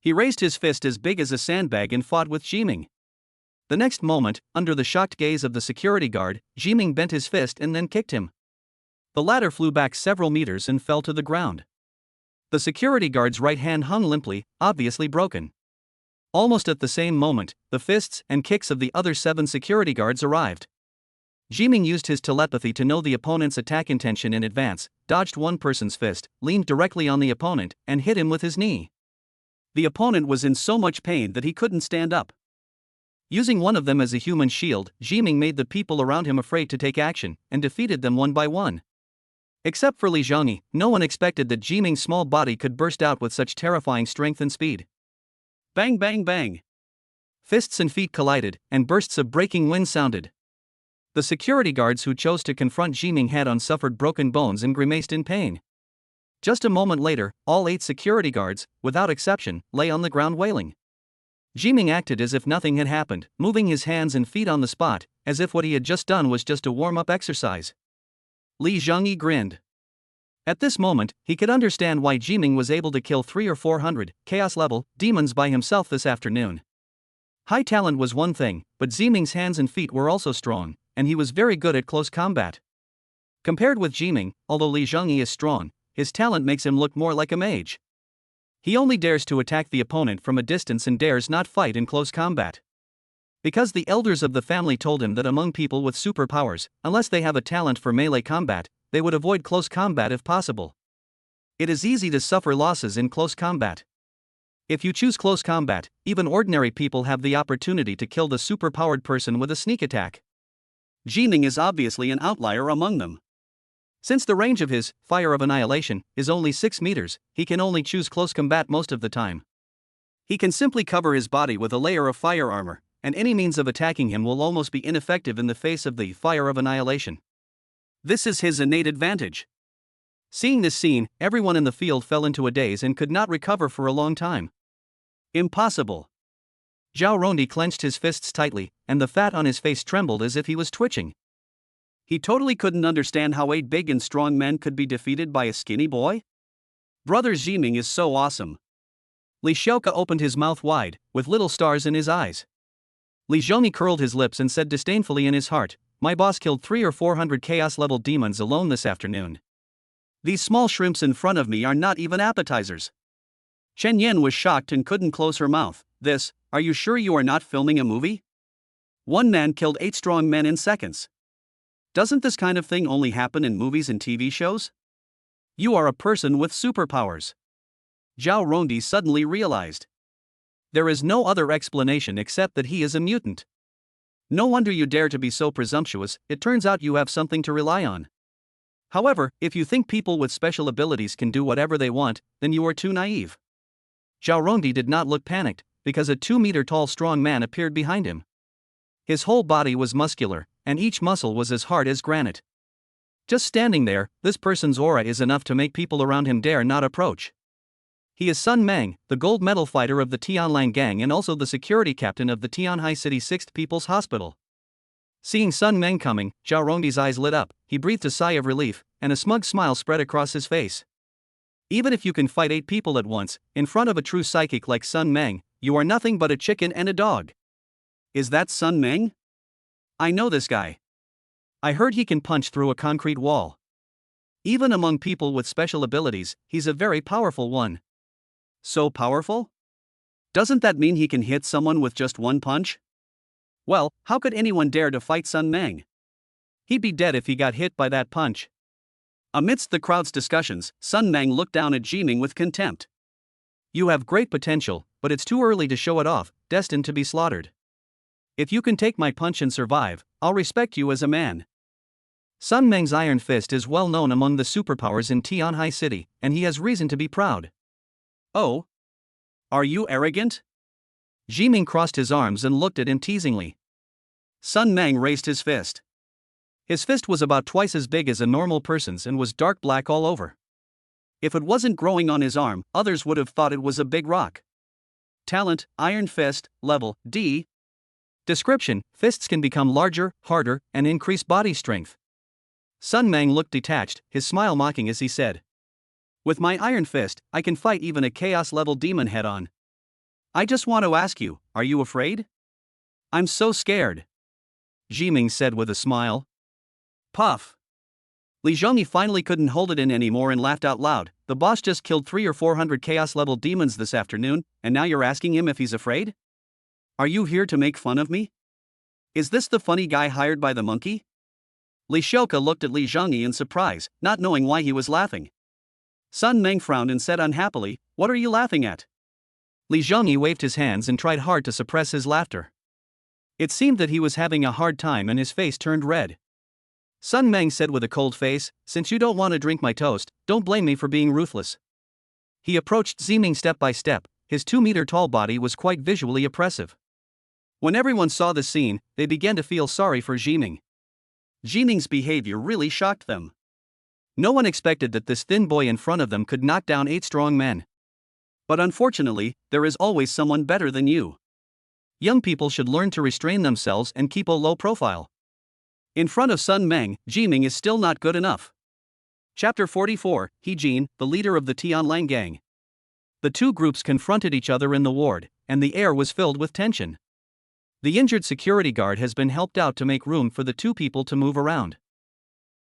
He raised his fist as big as a sandbag and fought with Ximing. The next moment, under the shocked gaze of the security guard, Ximing bent his fist and then kicked him. The latter flew back several meters and fell to the ground. The security guard's right hand hung limply, obviously broken. Almost at the same moment, the fists and kicks of the other 7 security guards arrived. Ximing used his telepathy to know the opponent's attack intention in advance, dodged one person's fist, leaned directly on the opponent, and hit him with his knee. The opponent was in so much pain that he couldn't stand up. Using one of them as a human shield, Ximing made the people around him afraid to take action, and defeated them one by one. Except for Li Zhongyi, no one expected that Jiming's small body could burst out with such terrifying strength and speed. Bang bang bang. Fists and feet collided, and bursts of breaking wind sounded. The security guards who chose to confront Jiming head-on suffered broken bones and grimaced in pain. Just a moment later, all 8 security guards, without exception, lay on the ground wailing. Jiming acted as if nothing had happened, moving his hands and feet on the spot, as if what he had just done was just a warm-up exercise. Li Zhongyi grinned. At this moment, he could understand why Jiming was able to kill 300 or 400 chaos-level demons by himself this afternoon. High talent was one thing, but Jiming's hands and feet were also strong, and he was very good at close combat. Compared with Jiming, although Li Zhongyi is strong, his talent makes him look more like a mage. He only dares to attack the opponent from a distance and dares not fight in close combat. Because the elders of the family told him that among people with superpowers, unless they have a talent for melee combat, they would avoid close combat if possible. It is easy to suffer losses in close combat. If you choose close combat, even ordinary people have the opportunity to kill the superpowered person with a sneak attack. Jiming is obviously an outlier among them. Since the range of his Fire of Annihilation is only 6 meters, he can only choose close combat most of the time. He can simply cover his body with a layer of fire armor, and any means of attacking him will almost be ineffective in the face of the Fire of Annihilation. This is his innate advantage. Seeing this scene, everyone in the field fell into a daze and could not recover for a long time. Impossible. Zhao Rondi clenched his fists tightly, and the fat on his face trembled as if he was twitching. He totally couldn't understand how 8 big and strong men could be defeated by a skinny boy. Brother Jiming is so awesome. Li Xiaoke opened his mouth wide, with little stars in his eyes. Li Zhongyi curled his lips and said disdainfully in his heart, "My boss killed 300 or 400 chaos-level demons alone this afternoon. These small shrimps in front of me are not even appetizers." Chen Yan was shocked and couldn't close her mouth. Are you sure you are not filming a movie? One man killed 8 strong men in seconds. Doesn't this kind of thing only happen in movies and TV shows? You are a person with superpowers. Zhao Rondi suddenly realized. There is no other explanation except that he is a mutant. No wonder you dare to be so presumptuous, it turns out you have something to rely on. However, if you think people with special abilities can do whatever they want, then you are too naive. Zhao Rondi did not look panicked, because a 2-meter-tall strong man appeared behind him. His whole body was muscular, and each muscle was as hard as granite. Just standing there, this person's aura is enough to make people around him dare not approach. He is Sun Meng, the gold medal fighter of the Tianlang gang and also the security captain of the Tianhai City 6th People's Hospital. Seeing Sun Meng coming, Zhao Rondi's eyes lit up, he breathed a sigh of relief, and a smug smile spread across his face. Even if you can fight 8 people at once, in front of a true psychic like Sun Meng, you are nothing but a chicken and a dog. Is that Sun Meng? I know this guy. I heard he can punch through a concrete wall. Even among people with special abilities, he's a very powerful one. So powerful? Doesn't that mean he can hit someone with just one punch? Well, how could anyone dare to fight Sun Meng? He'd be dead if he got hit by that punch. Amidst the crowd's discussions, Sun Meng looked down at Jiming with contempt. You have great potential, but it's too early to show it off, destined to be slaughtered. If you can take my punch and survive, I'll respect you as a man. Sun Meng's Iron Fist is well known among the superpowers in Tianhai City, and he has reason to be proud. Oh? Are you arrogant? Jiming crossed his arms and looked at him teasingly. Sun Meng raised his fist. His fist was about twice as big as a normal person's and was dark black all over. If it wasn't growing on his arm, others would have thought it was a big rock. Talent, Iron Fist, level D. Description: fists can become larger, harder, and increase body strength. Sun Meng looked detached, his smile mocking as he said, "With my Iron Fist, I can fight even a chaos-level demon head-on. I just want to ask you, are you afraid?" "I'm so scared," Jiming said with a smile. Puff. Li Zhongyi finally couldn't hold it in anymore and laughed out loud. "The boss just killed 300 or 400 chaos-level demons this afternoon, and now you're asking him if he's afraid? Are you here to make fun of me? Is this the funny guy hired by the monkey?" Li Xiaoke looked at Li Zhongyi in surprise, not knowing why he was laughing. Sun Meng frowned and said unhappily, "What are you laughing at?" Li Zhongyi waved his hands and tried hard to suppress his laughter. It seemed that he was having a hard time and his face turned red. Sun Meng said with a cold face, since you don't want to drink my toast, don't blame me for being ruthless. He approached Ziming step by step, his 2-meter-tall body was quite visually oppressive. When everyone saw the scene, they began to feel sorry for Ziming. Ziming's behavior really shocked them. No one expected that this thin boy in front of them could knock down 8 strong men. But unfortunately, there is always someone better than you. Young people should learn to restrain themselves and keep a low profile. In front of Sun Meng, Ziming is still not good enough. Chapter 44, He Jin, the leader of the Tianlang gang. The two groups confronted each other in the ward, and the air was filled with tension. The injured security guard has been helped out to make room for the two people to move around.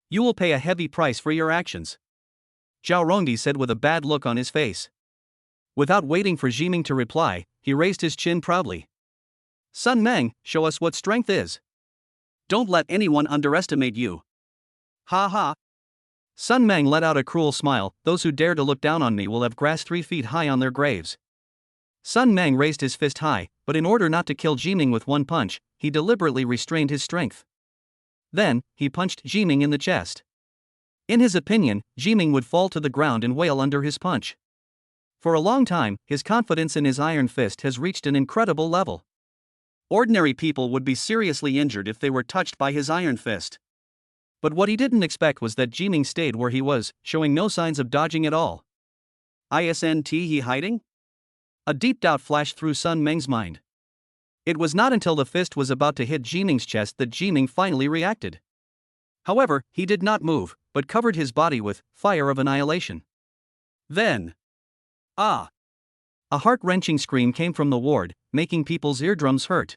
You will pay a heavy price for your actions, Zhao Rongdi said with a bad look on his face. Without waiting for Ziming to reply, he raised his chin proudly. Sun Meng, show us what strength is. Don't let anyone underestimate you. Ha ha. Sun Meng let out a cruel smile, those who dare to look down on me will have grass 3 feet high on their graves. Sun Meng raised his fist high, but in order not to kill Ziming with one punch, he deliberately restrained his strength. Then, he punched Ziming in the chest. In his opinion, Ziming would fall to the ground and wail under his punch. For a long time, his confidence in his iron fist has reached an incredible level. Ordinary people would be seriously injured if they were touched by his iron fist. But what he didn't expect was that Ziming stayed where he was, showing no signs of dodging at all. Isn't he hiding? A deep doubt flashed through Sun Meng's mind. It was not until the fist was about to hit Ziming's chest that Ziming finally reacted. However, he did not move, but covered his body with fire of annihilation. Then, a heart-wrenching scream came from the ward, making people's eardrums hurt.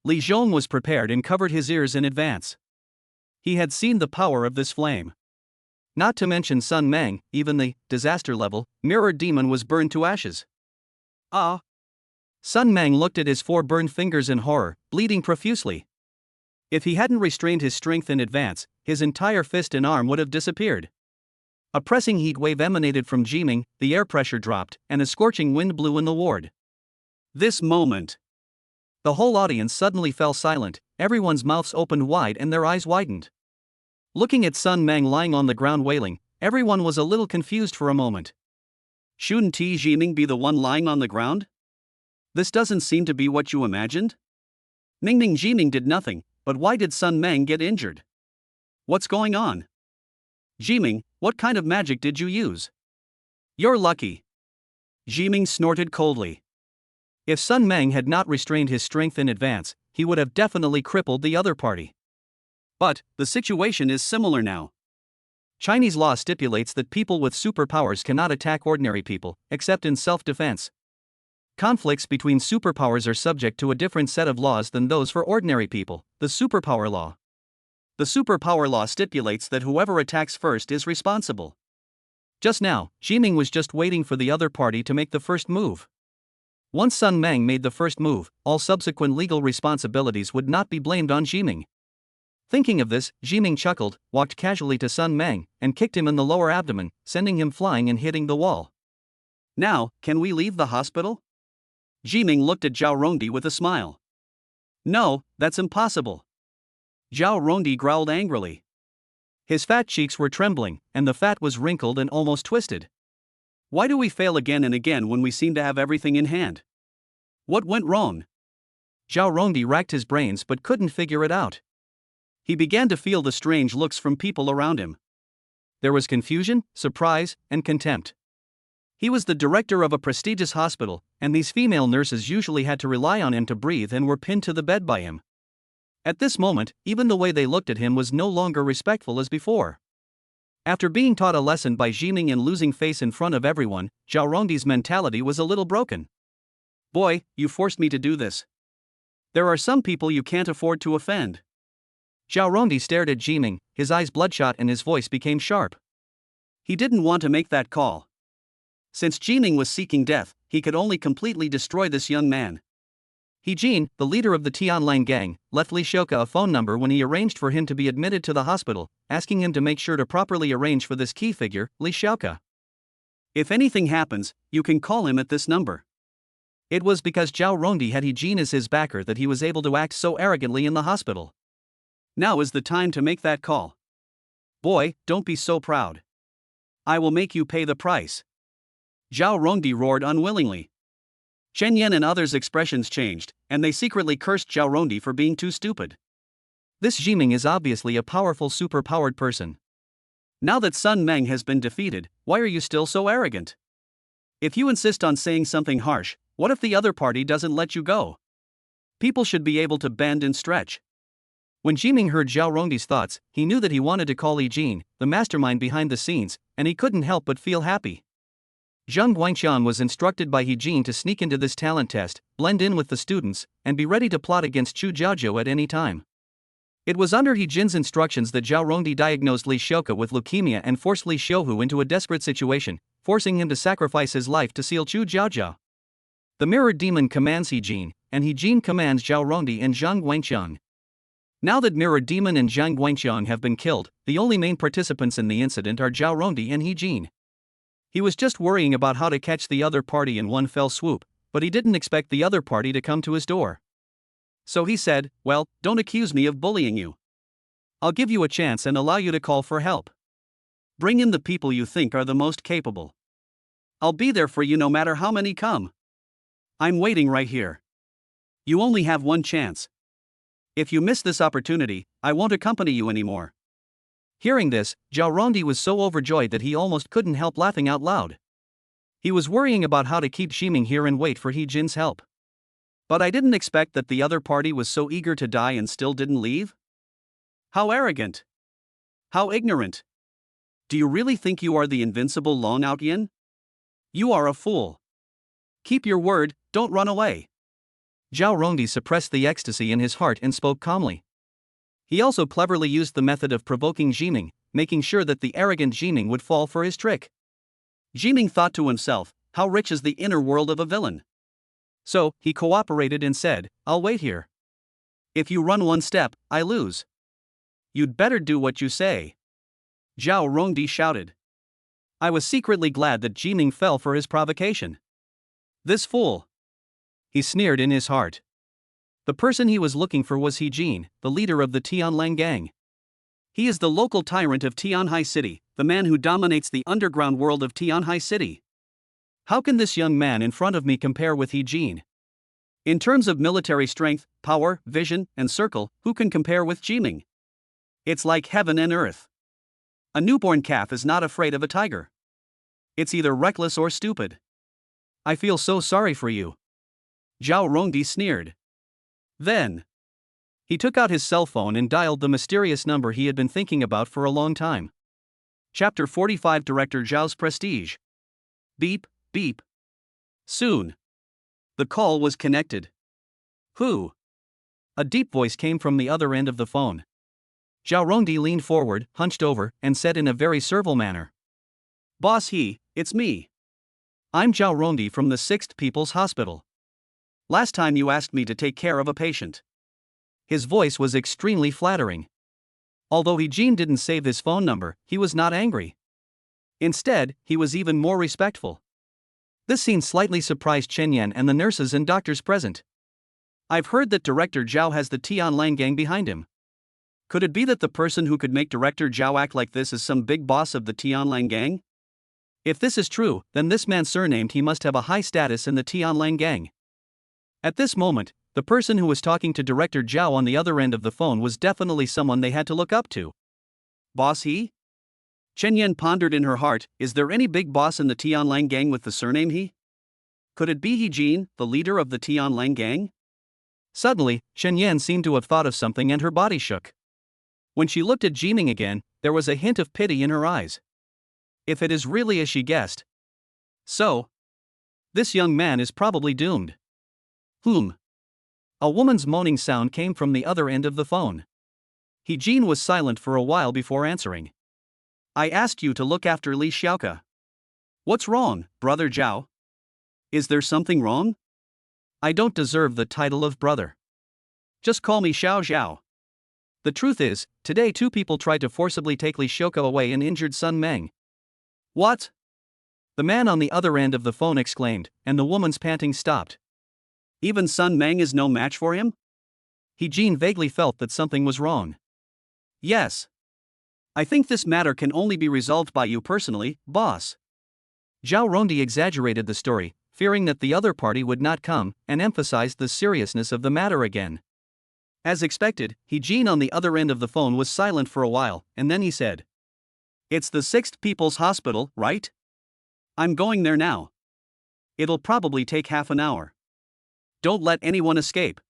Li Zhong was prepared and covered his ears in advance. He had seen the power of this flame. Not to mention Sun Meng, even the disaster level mirror demon was burned to ashes. Sun Meng looked at his 4 burned fingers in horror, bleeding profusely. If he hadn't restrained his strength in advance, his entire fist and arm would have disappeared. A pressing heat wave emanated from Ziming, the air pressure dropped, and a scorching wind blew in the ward. This moment, the whole audience suddenly fell silent, everyone's mouths opened wide and their eyes widened. Looking at Sun Meng lying on the ground wailing, everyone was a little confused for a moment. Shouldn't Ziming be the one lying on the ground? This doesn't seem to be what you imagined? Ningning Ziming did nothing, but why did Sun Meng get injured? What's going on? Ziming, what kind of magic did you use? You're lucky. Ziming snorted coldly. If Sun Meng had not restrained his strength in advance, he would have definitely crippled the other party. But, the situation is similar now. Chinese law stipulates that people with superpowers cannot attack ordinary people, except in self-defense. Conflicts between superpowers are subject to a different set of laws than those for ordinary people, the superpower law. The superpower law stipulates that whoever attacks first is responsible. Just now, Ziming was just waiting for the other party to make the first move. Once Sun Meng made the first move, all subsequent legal responsibilities would not be blamed on Ziming. Thinking of this, Ziming chuckled, walked casually to Sun Meng, and kicked him in the lower abdomen, sending him flying and hitting the wall. Now, can we leave the hospital? Ziming looked at Zhao Rongdi with a smile. No, that's impossible. Zhao Rongdi growled angrily. His fat cheeks were trembling, and the fat was wrinkled and almost twisted. Why do we fail again and again when we seem to have everything in hand? What went wrong? Zhao Rongdi racked his brains but couldn't figure it out. He began to feel the strange looks from people around him. There was confusion, surprise, and contempt. He was the director of a prestigious hospital, and these female nurses usually had to rely on him to breathe and were pinned to the bed by him. At this moment, even the way they looked at him was no longer respectful as before. After being taught a lesson by Ziming and losing face in front of everyone, Zhao Rongdi's mentality was a little broken. Boy, you forced me to do this. There are some people you can't afford to offend. Zhao Rongdi stared at Ziming, his eyes bloodshot and his voice became sharp. He didn't want to make that call. Since Ziming was seeking death, he could only completely destroy this young man. He Jin, the leader of the Tianlang gang, left Li Xiaoka a phone number when he arranged for him to be admitted to the hospital, asking him to make sure to properly arrange for this key figure, Li Xiaoka. If anything happens, you can call him at this number. It was because Zhao Rongdi had He Jin as his backer that he was able to act so arrogantly in the hospital. Now is the time to make that call. Boy, don't be so proud. I will make you pay the price. Zhao Rongdi roared unwillingly. Chen Yan and others' expressions changed, and they secretly cursed Zhao Rongdi for being too stupid. This Jiming is obviously a powerful super-powered person. Now that Sun Meng has been defeated, why are you still so arrogant? If you insist on saying something harsh, what if the other party doesn't let you go? People should be able to bend and stretch. When Jiming heard Zhao Rongdi's thoughts, he knew that he wanted to call Li Jin, the mastermind behind the scenes, and he couldn't help but feel happy. Zhang Guangqian was instructed by He Jin to sneak into this talent test, blend in with the students, and be ready to plot against Chu Jiaozhou at any time. It was under He Jin's instructions that Zhao Rongdi diagnosed Li Xiuke with leukemia and forced Li Xiuhu into a desperate situation, forcing him to sacrifice his life to seal Chu Jiaozhou. The mirrored demon commands He Jin, and He Jin commands Zhao Rongdi and Zhang Guangqian. Now that Mirrored Demon and Zhang Guangqian have been killed, the only main participants in the incident are Zhao Rongdi and He Jin. He was just worrying about how to catch the other party in one fell swoop, but he didn't expect the other party to come to his door. So he said, well, don't accuse me of bullying you. I'll give you a chance and allow you to call for help. Bring in the people you think are the most capable. I'll be there for you no matter how many come. I'm waiting right here. You only have one chance. If you miss this opportunity, I won't accompany you anymore. Hearing this, Zhao Rongdi was so overjoyed that he almost couldn't help laughing out loud. He was worrying about how to keep Jiming here and wait for He Jin's help. But I didn't expect that the other party was so eager to die and still didn't leave. How arrogant! How ignorant! Do you really think you are the invincible Long Outyin? You are a fool. Keep your word, don't run away. Zhao Rongdi suppressed the ecstasy in his heart and spoke calmly. He also cleverly used the method of provoking Jiming, making sure that the arrogant Jiming would fall for his trick. Jiming thought to himself, how rich is the inner world of a villain. So, he cooperated and said, I'll wait here. If you run one step, I lose. You'd better do what you say. Zhao Rongdi shouted. I was secretly glad that Jiming fell for his provocation. This fool! He sneered in his heart. The person he was looking for was He Jin, the leader of the Tianlang gang. He is the local tyrant of Tianhai City, the man who dominates the underground world of Tianhai City. How can this young man in front of me compare with He Jin? In terms of military strength, power, vision, and circle, who can compare with Jiming? It's like heaven and earth. A newborn calf is not afraid of a tiger. It's either reckless or stupid. I feel so sorry for you. Zhao Rongdi sneered. Then, he took out his cell phone and dialed the mysterious number he had been thinking about for a long time. Chapter 45 Director Zhao's Prestige. Beep, beep. Soon. The call was connected. Who? A deep voice came from the other end of the phone. Zhao Rongdi leaned forward, hunched over, and said in a very servile manner. Boss it's me. I'm Zhao Rongdi from the 6th People's Hospital. Last time you asked me to take care of a patient. His voice was extremely flattering. Although He Jin didn't save his phone number, he was not angry. Instead, he was even more respectful. This scene slightly surprised Chen Yan and the nurses and doctors present. I've heard that Director Zhao has the Tianlang gang behind him. Could it be that the person who could make Director Zhao act like this is some big boss of the Tianlang gang? If this is true, then this man surnamed he must have a high status in the Tianlang gang. At this moment, the person who was talking to Director Zhao on the other end of the phone was definitely someone they had to look up to. Boss He? Chen Yan pondered in her heart, is there any big boss in the Tianlang gang with the surname He? Could it be He Jin, the leader of the Tianlang gang? Suddenly, Chen Yan seemed to have thought of something and her body shook. When she looked at Jiming again, there was a hint of pity in her eyes. If it is really as she guessed. So, this young man is probably doomed. A woman's moaning sound came from the other end of the phone. He Jin was silent for a while before answering. I asked you to look after Li Xiuke. What's wrong, brother Zhao? Is there something wrong? I don't deserve the title of brother. Just call me Xiao Zhao. The truth is, today 2 people tried to forcibly take Li Xiuke away and injured Sun Meng. What? The man on the other end of the phone exclaimed, and the woman's panting stopped. Even Sun Meng is no match for him? He Jin vaguely felt that something was wrong. Yes. I think this matter can only be resolved by you personally, boss. Zhao Rongdi exaggerated the story, fearing that the other party would not come, and emphasized the seriousness of the matter again. As expected, He Jin on the other end of the phone was silent for a while, and then he said, "It's the 6th People's Hospital, right? I'm going there now. It'll probably take half an hour. Don't let anyone escape.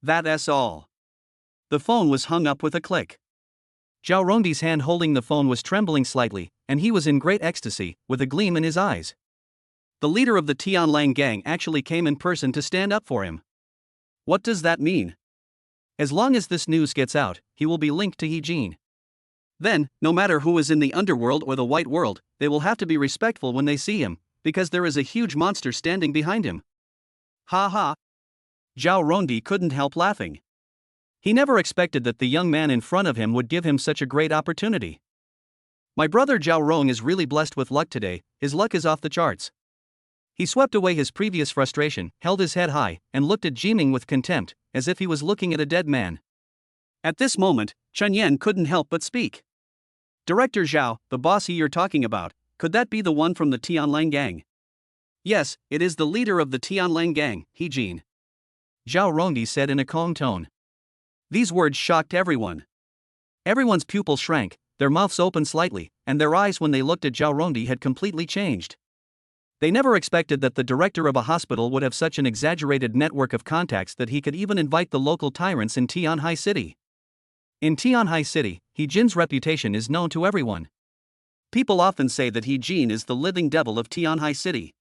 That's all." The phone was hung up with a click. Zhao Rongdi's hand holding the phone was trembling slightly, and he was in great ecstasy, with a gleam in his eyes. The leader of the Tianlang gang actually came in person to stand up for him. What does that mean? As long as this news gets out, he will be linked to He Jin. Then, no matter who is in the underworld or the white world, they will have to be respectful when they see him, because there is a huge monster standing behind him. Ha ha. Zhao Rongdi couldn't help laughing. He never expected that the young man in front of him would give him such a great opportunity. My brother Zhao Rong is really blessed with luck today, his luck is off the charts. He swept away his previous frustration, held his head high, and looked at Jiming with contempt, as if he was looking at a dead man. At this moment, Chen Yan couldn't help but speak. "Director Zhao, the boss you're talking about, could that be the one from the Tianlang gang?" "Yes, it is the leader of the Tianlang gang, He Jin," Zhao Rongdi said in a calm tone. These words shocked everyone. Everyone's pupils shrank, their mouths opened slightly, and their eyes when they looked at Zhao Rongdi had completely changed. They never expected that the director of a hospital would have such an exaggerated network of contacts that he could even invite the local tyrants in Tianhai City. In Tianhai City, He Jin's reputation is known to everyone. People often say that He Jin is the living devil of Tianhai City.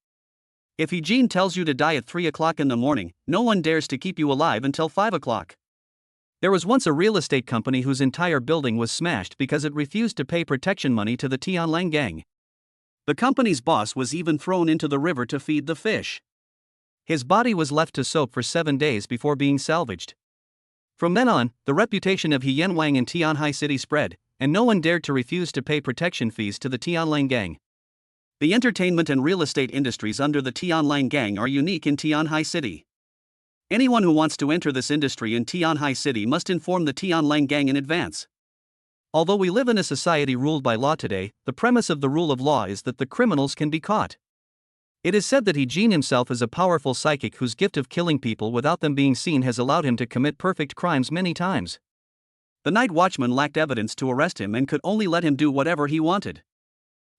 If He Jin tells you to die at 3 o'clock in the morning, no one dares to keep you alive until 5 o'clock. There was once a real estate company whose entire building was smashed because it refused to pay protection money to the Tianlang gang. The company's boss was even thrown into the river to feed the fish. His body was left to soak for 7 days before being salvaged. From then on, the reputation of He Yanwang in Tianhai City spread, and no one dared to refuse to pay protection fees to the Tianlang gang. The entertainment and real estate industries under the Tianlang gang are unique in Tianhai City. Anyone who wants to enter this industry in Tianhai City must inform the Tianlang gang in advance. Although we live in a society ruled by law today, the premise of the rule of law is that the criminals can be caught. It is said that He Jin himself is a powerful psychic whose gift of killing people without them being seen has allowed him to commit perfect crimes many times. The night watchman lacked evidence to arrest him and could only let him do whatever he wanted.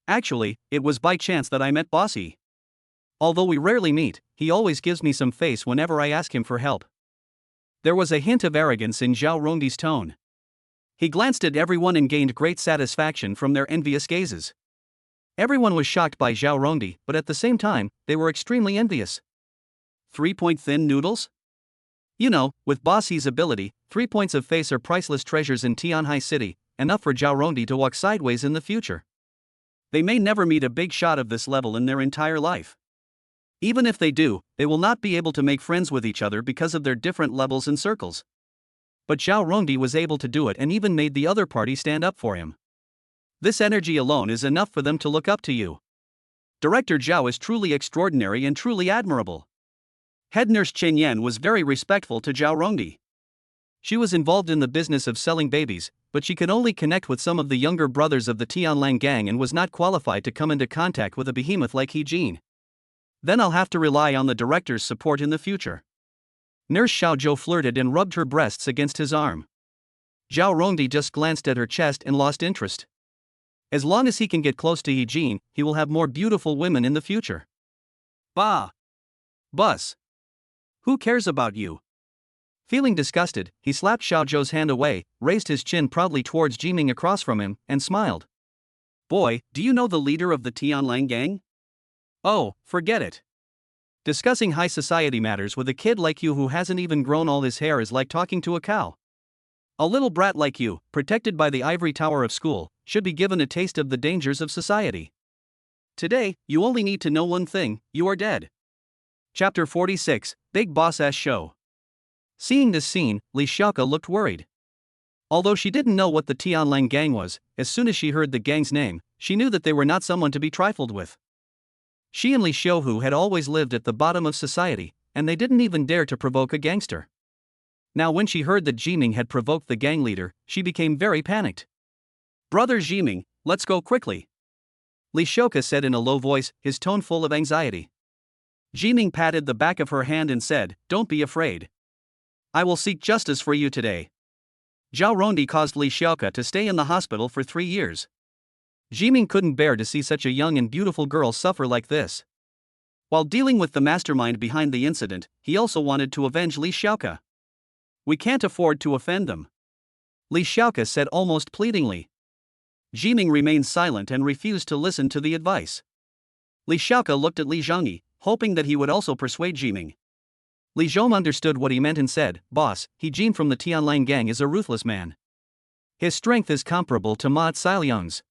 Actually, it was by chance that I met Bossy. Although we rarely meet, he always gives me some face whenever I ask him for help. There was a hint of arrogance in Zhao Rongdi's tone. He glanced at everyone and gained great satisfaction from their envious gazes. Everyone was shocked by Zhao Rongdi, but at the same time, they were extremely envious. 3-point thin noodles? You know, with Bossy's ability, 3 points of face are priceless treasures in Tianhai City, enough for Zhao Rongdi to walk sideways in the future. They may never meet a big shot of this level in their entire life. Even if they do, they will not be able to make friends with each other because of their different levels and circles. But Zhao Rongdi was able to do it and even made the other party stand up for him. This energy alone is enough for them to look up to you. Director Zhao is truly extraordinary and truly admirable. Head nurse Chen Yan was very respectful to Zhao Rongdi. She was involved in the business of selling babies, but she could only connect with some of the younger brothers of the Tianlang gang and was not qualified to come into contact with a behemoth like He Jin. Then I'll have to rely on the director's support in the future. Nurse Xiaozhou flirted and rubbed her breasts against his arm. Zhao Rongdi just glanced at her chest and lost interest. As long as he can get close to He Jin, he will have more beautiful women in the future. Bah! Bus! Who cares about you? Feeling disgusted, he slapped Xiaozhou's hand away, raised his chin proudly towards Jiming across from him, and smiled. Boy, do you know the leader of the Tianlang gang? Oh, forget it. Discussing high society matters with a kid like you who hasn't even grown all his hair is like talking to a cow. A little brat like you, protected by the ivory tower of school, should be given a taste of the dangers of society. Today, you only need to know one thing: you are dead. Chapter 46, Big Boss S Show. Seeing this scene, Li Xiaoke looked worried. Although she didn't know what the Tianlang gang was, as soon as she heard the gang's name, she knew that they were not someone to be trifled with. She and Li Xiuhu had always lived at the bottom of society, and they didn't even dare to provoke a gangster. Now when she heard that Jiming had provoked the gang leader, she became very panicked. Brother Jiming, let's go quickly, Li Shoka said in a low voice, his tone full of anxiety. Jiming patted the back of her hand and said, "Don't be afraid. I will seek justice for you today." Zhao Rondi caused Li Xiaoka to stay in the hospital for 3 years. Jiming couldn't bear to see such a young and beautiful girl suffer like this. While dealing with the mastermind behind the incident, he also wanted to avenge Li Xiaoka. "We can't afford to offend them," Li Xiaoka said almost pleadingly. Jiming remained silent and refused to listen to the advice. Li Xiaoka looked at Li Zhongyi, hoping that he would also persuade Jiming. Li Zhong understood what he meant and said, "Boss, He Jin from the Tianlang gang is a ruthless man. His strength is comparable to Ma Cailiang's.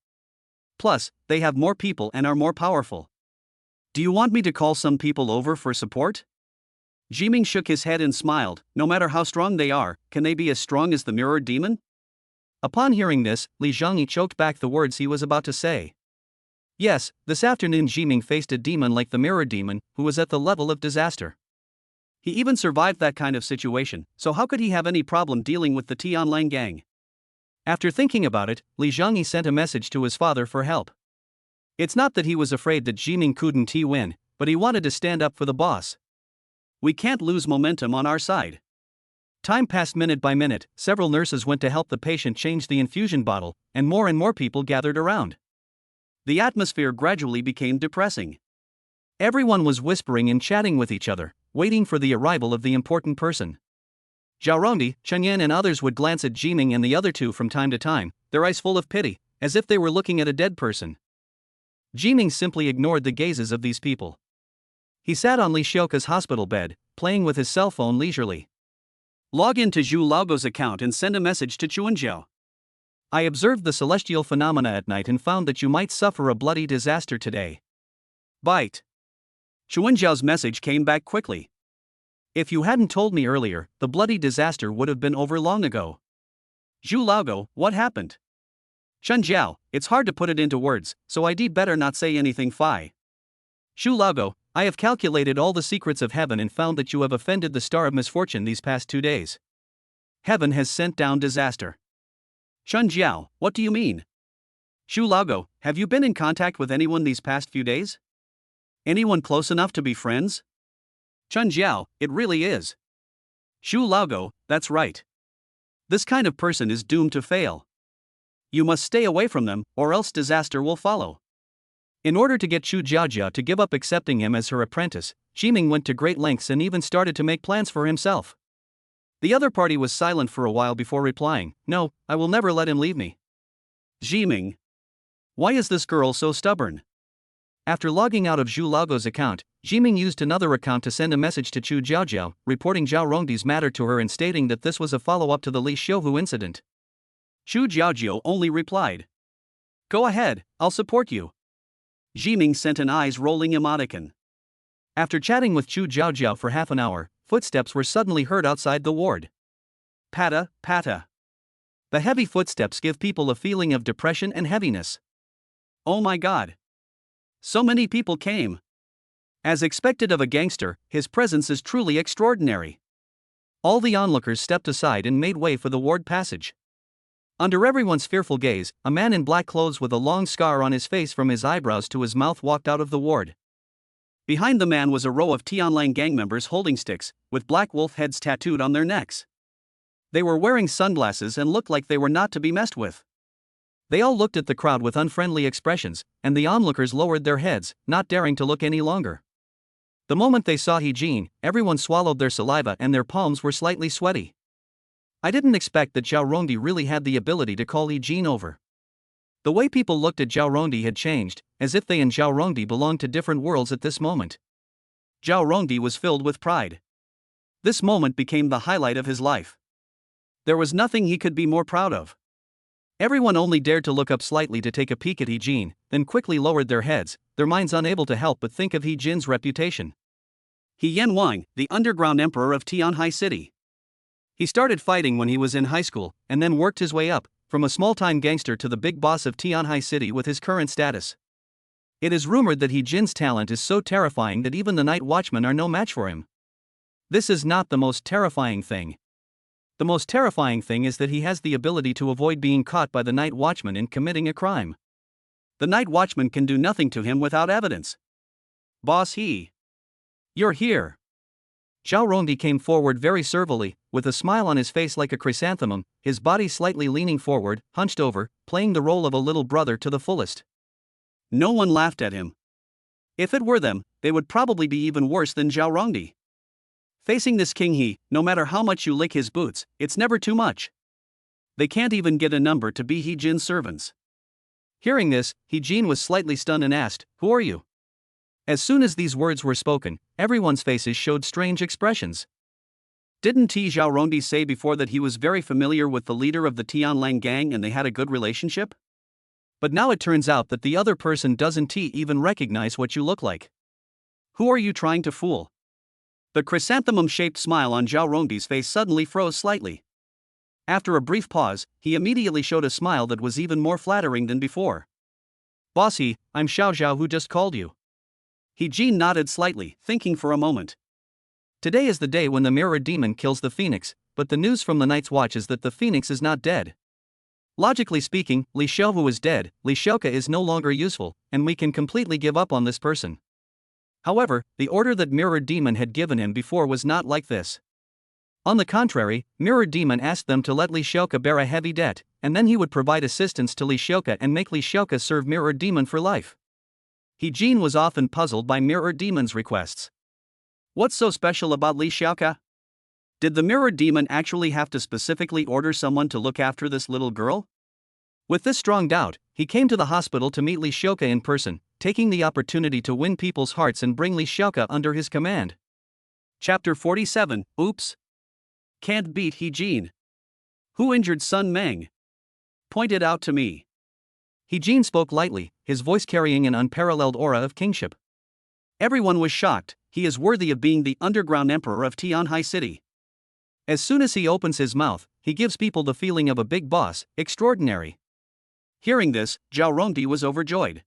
Plus, they have more people and are more powerful. Do you want me to call some people over for support?" Jiming shook his head and smiled. "No matter how strong they are, can they be as strong as the mirror demon?" Upon hearing this, Li Zhongyi choked back the words he was about to say. Yes, this afternoon Jiming faced a demon like the mirror demon, who was at the level of disaster. He even survived that kind of situation, so how could he have any problem dealing with the Tianlang gang? After thinking about it, Li Zhongyi sent a message to his father for help. It's not that he was afraid that Jiming couldn't win, but he wanted to stand up for the boss. We can't lose momentum on our side. Time passed minute by minute, several nurses went to help the patient change the infusion bottle, and more people gathered around. The atmosphere gradually became depressing. Everyone was whispering and chatting with each other, waiting for the arrival of the important person. Zhao Rondi, Chen Yan and others would glance at Jiming and the other two from time to time, their eyes full of pity, as if they were looking at a dead person. Jiming simply ignored the gazes of these people. He sat on Li Xiaoka's hospital bed, playing with his cell phone leisurely. Log into Zhu Laogo's account and send a message to Chuanjiao. I observed the celestial phenomena at night and found that you might suffer a bloody disaster today. Bite. Chuanjiao's message came back quickly. If you hadn't told me earlier, the bloody disaster would have been over long ago. Zhu Laogo, what happened? Chen Jiao, it's hard to put it into words, so I'd better not say anything. Zhu Laogo, I have calculated all the secrets of heaven and found that you have offended the star of misfortune these past 2 days. Heaven has sent down disaster. Chen Jiao, what do you mean? Zhu Laogo, have you been in contact with anyone these past few days? Anyone close enough to be friends? Chen Jiao, it really is. Zhu Laogo, that's right. This kind of person is doomed to fail. You must stay away from them, or else disaster will follow. In order to get Chu Jiaojia to give up accepting him as her apprentice, Jiming went to great lengths and even started to make plans for himself. The other party was silent for a while before replying, "No, I will never let him leave me." Jiming. Why is this girl so stubborn? After logging out of Zhu Laogo's account, Jiming used another account to send a message to Chu Jiaojiao, reporting Zhao Rongdi's matter to her and stating that this was a follow-up to the Li Xiuhu incident. Chu Jiaojiao only replied, "Go ahead, I'll support you." Jiming sent an eyes-rolling emoticon. After chatting with Chu Jiaojiao for half an hour, footsteps were suddenly heard outside the ward. Patta, patta. The heavy footsteps give people a feeling of depression and heaviness. Oh my god. So many people came. As expected of a gangster, his presence is truly extraordinary. All the onlookers stepped aside and made way for the ward passage. Under everyone's fearful gaze, a man in black clothes with a long scar on his face from his eyebrows to his mouth walked out of the ward. Behind the man was a row of Tianlang gang members holding sticks, with black wolf heads tattooed on their necks. They were wearing sunglasses and looked like they were not to be messed with. They all looked at the crowd with unfriendly expressions, and the onlookers lowered their heads, not daring to look any longer. The moment they saw He Jin, everyone swallowed their saliva and their palms were slightly sweaty. I didn't expect that Zhao Rongdi really had the ability to call He Jin over. The way people looked at Zhao Rongdi had changed, as if they and Zhao Rongdi belonged to different worlds at this moment. Zhao Rongdi was filled with pride. This moment became the highlight of his life. There was nothing he could be more proud of. Everyone only dared to look up slightly to take a peek at He Jin, then quickly lowered their heads, their minds unable to help but think of He Jin's reputation. He Yan Wang, the underground emperor of Tianhai City. He started fighting when he was in high school, and then worked his way up, from a small-time gangster to the big boss of Tianhai City with his current status. It is rumored that He Jin's talent is so terrifying that even the night watchmen are no match for him. This is not the most terrifying thing. The most terrifying thing is that he has the ability to avoid being caught by the night watchman in committing a crime. The night watchman can do nothing to him without evidence. Boss, you're here. Zhao Rongdi came forward very servilely, with a smile on his face like a chrysanthemum, his body slightly leaning forward, hunched over, playing the role of a little brother to the fullest. No one laughed at him. If it were them, they would probably be even worse than Zhao Rongdi. Facing this king, no matter how much you lick his boots, it's never too much. They can't even get a number to be He Jin's servants. Hearing this, He Jin was slightly stunned and asked, "Who are you?" As soon as these words were spoken, everyone's faces showed strange expressions. Didn't Zhao Rongdi say before that he was very familiar with the leader of the Tianlang gang and they had a good relationship? But now it turns out that the other person doesn't even recognize what you look like. Who are you trying to fool? The chrysanthemum-shaped smile on Zhao Rongdi's face suddenly froze slightly. After a brief pause, he immediately showed a smile that was even more flattering than before. "Bossy, I'm Xiao Zhao who just called you." He Jin nodded slightly, thinking for a moment. Today is the day when the mirror demon kills the phoenix, but the news from the Night's Watch is that the phoenix is not dead. Logically speaking, Li Xiaohu is dead, Li Xiaoka is no longer useful, and we can completely give up on this person. However, the order that Mirror Demon had given him before was not like this. On the contrary, Mirror Demon asked them to let Li Xiaoka bear a heavy debt, and then he would provide assistance to Li Xiaoka and make Li Xiaoka serve Mirror Demon for life. He Jin was often puzzled by Mirror Demon's requests. What's so special about Li Xiaoka? Did the Mirror Demon actually have to specifically order someone to look after this little girl? With this strong doubt, he came to the hospital to meet Li Xiaoka in person, taking the opportunity to win people's hearts and bring Li Xiaoka under his command. Chapter 47, Oops. Can't beat He Jin. Who injured Sun Meng? Point it out to me. He Jin spoke lightly, his voice carrying an unparalleled aura of kingship. Everyone was shocked. He is worthy of being the underground emperor of Tianhai City. As soon as he opens his mouth, he gives people the feeling of a big boss, extraordinary. Hearing this, Zhao Rongdi was overjoyed.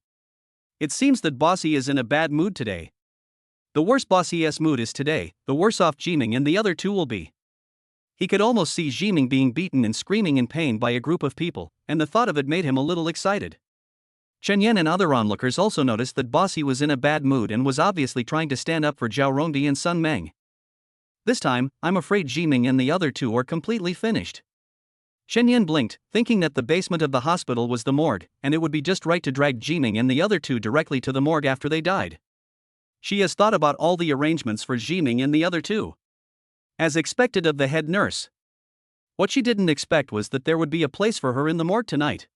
It seems that Bossy is in a bad mood today. The worse Bossy's mood is today, the worse off Jiming and the other two will be. He could almost see Jiming being beaten and screaming in pain by a group of people, and the thought of it made him a little excited. Chen Yan and other onlookers also noticed that Bossy was in a bad mood and was obviously trying to stand up for Zhao Rongdi and Sun Meng. This time, I'm afraid Jiming and the other two are completely finished. Chen Yan blinked, thinking that the basement of the hospital was the morgue, and it would be just right to drag Jiming and the other two directly to the morgue after they died. She has thought about all the arrangements for Jiming and the other two. As expected of the head nurse. What she didn't expect was that there would be a place for her in the morgue tonight.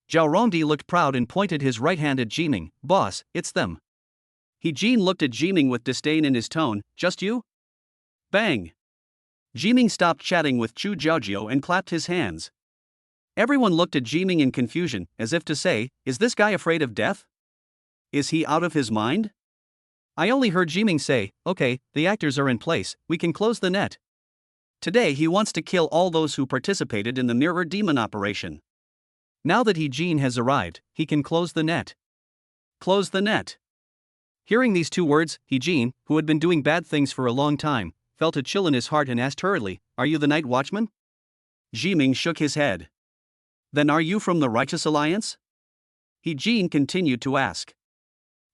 Zhao Rongdi looked proud and pointed his right hand at Jiming. "Boss, it's them." He Jin looked at Jiming with disdain in his tone. "Just you?" Bang! Jiming stopped chatting with Chu Jiaojiao and clapped his hands. Everyone looked at Jiming in confusion, as if to say, is this guy afraid of death? Is he out of his mind? I only heard Jiming say, "Okay, the actors are in place, we can close the net." Today he wants to kill all those who participated in the Mirror Demon operation. Now that He Jin has arrived, he can close the net. Close the net. Hearing these two words, He Jin, who had been doing bad things for a long time, felt a chill in his heart and asked hurriedly, "Are you the night watchman?" Jiming shook his head. "Then are you from the Righteous Alliance?" He Jin continued to ask.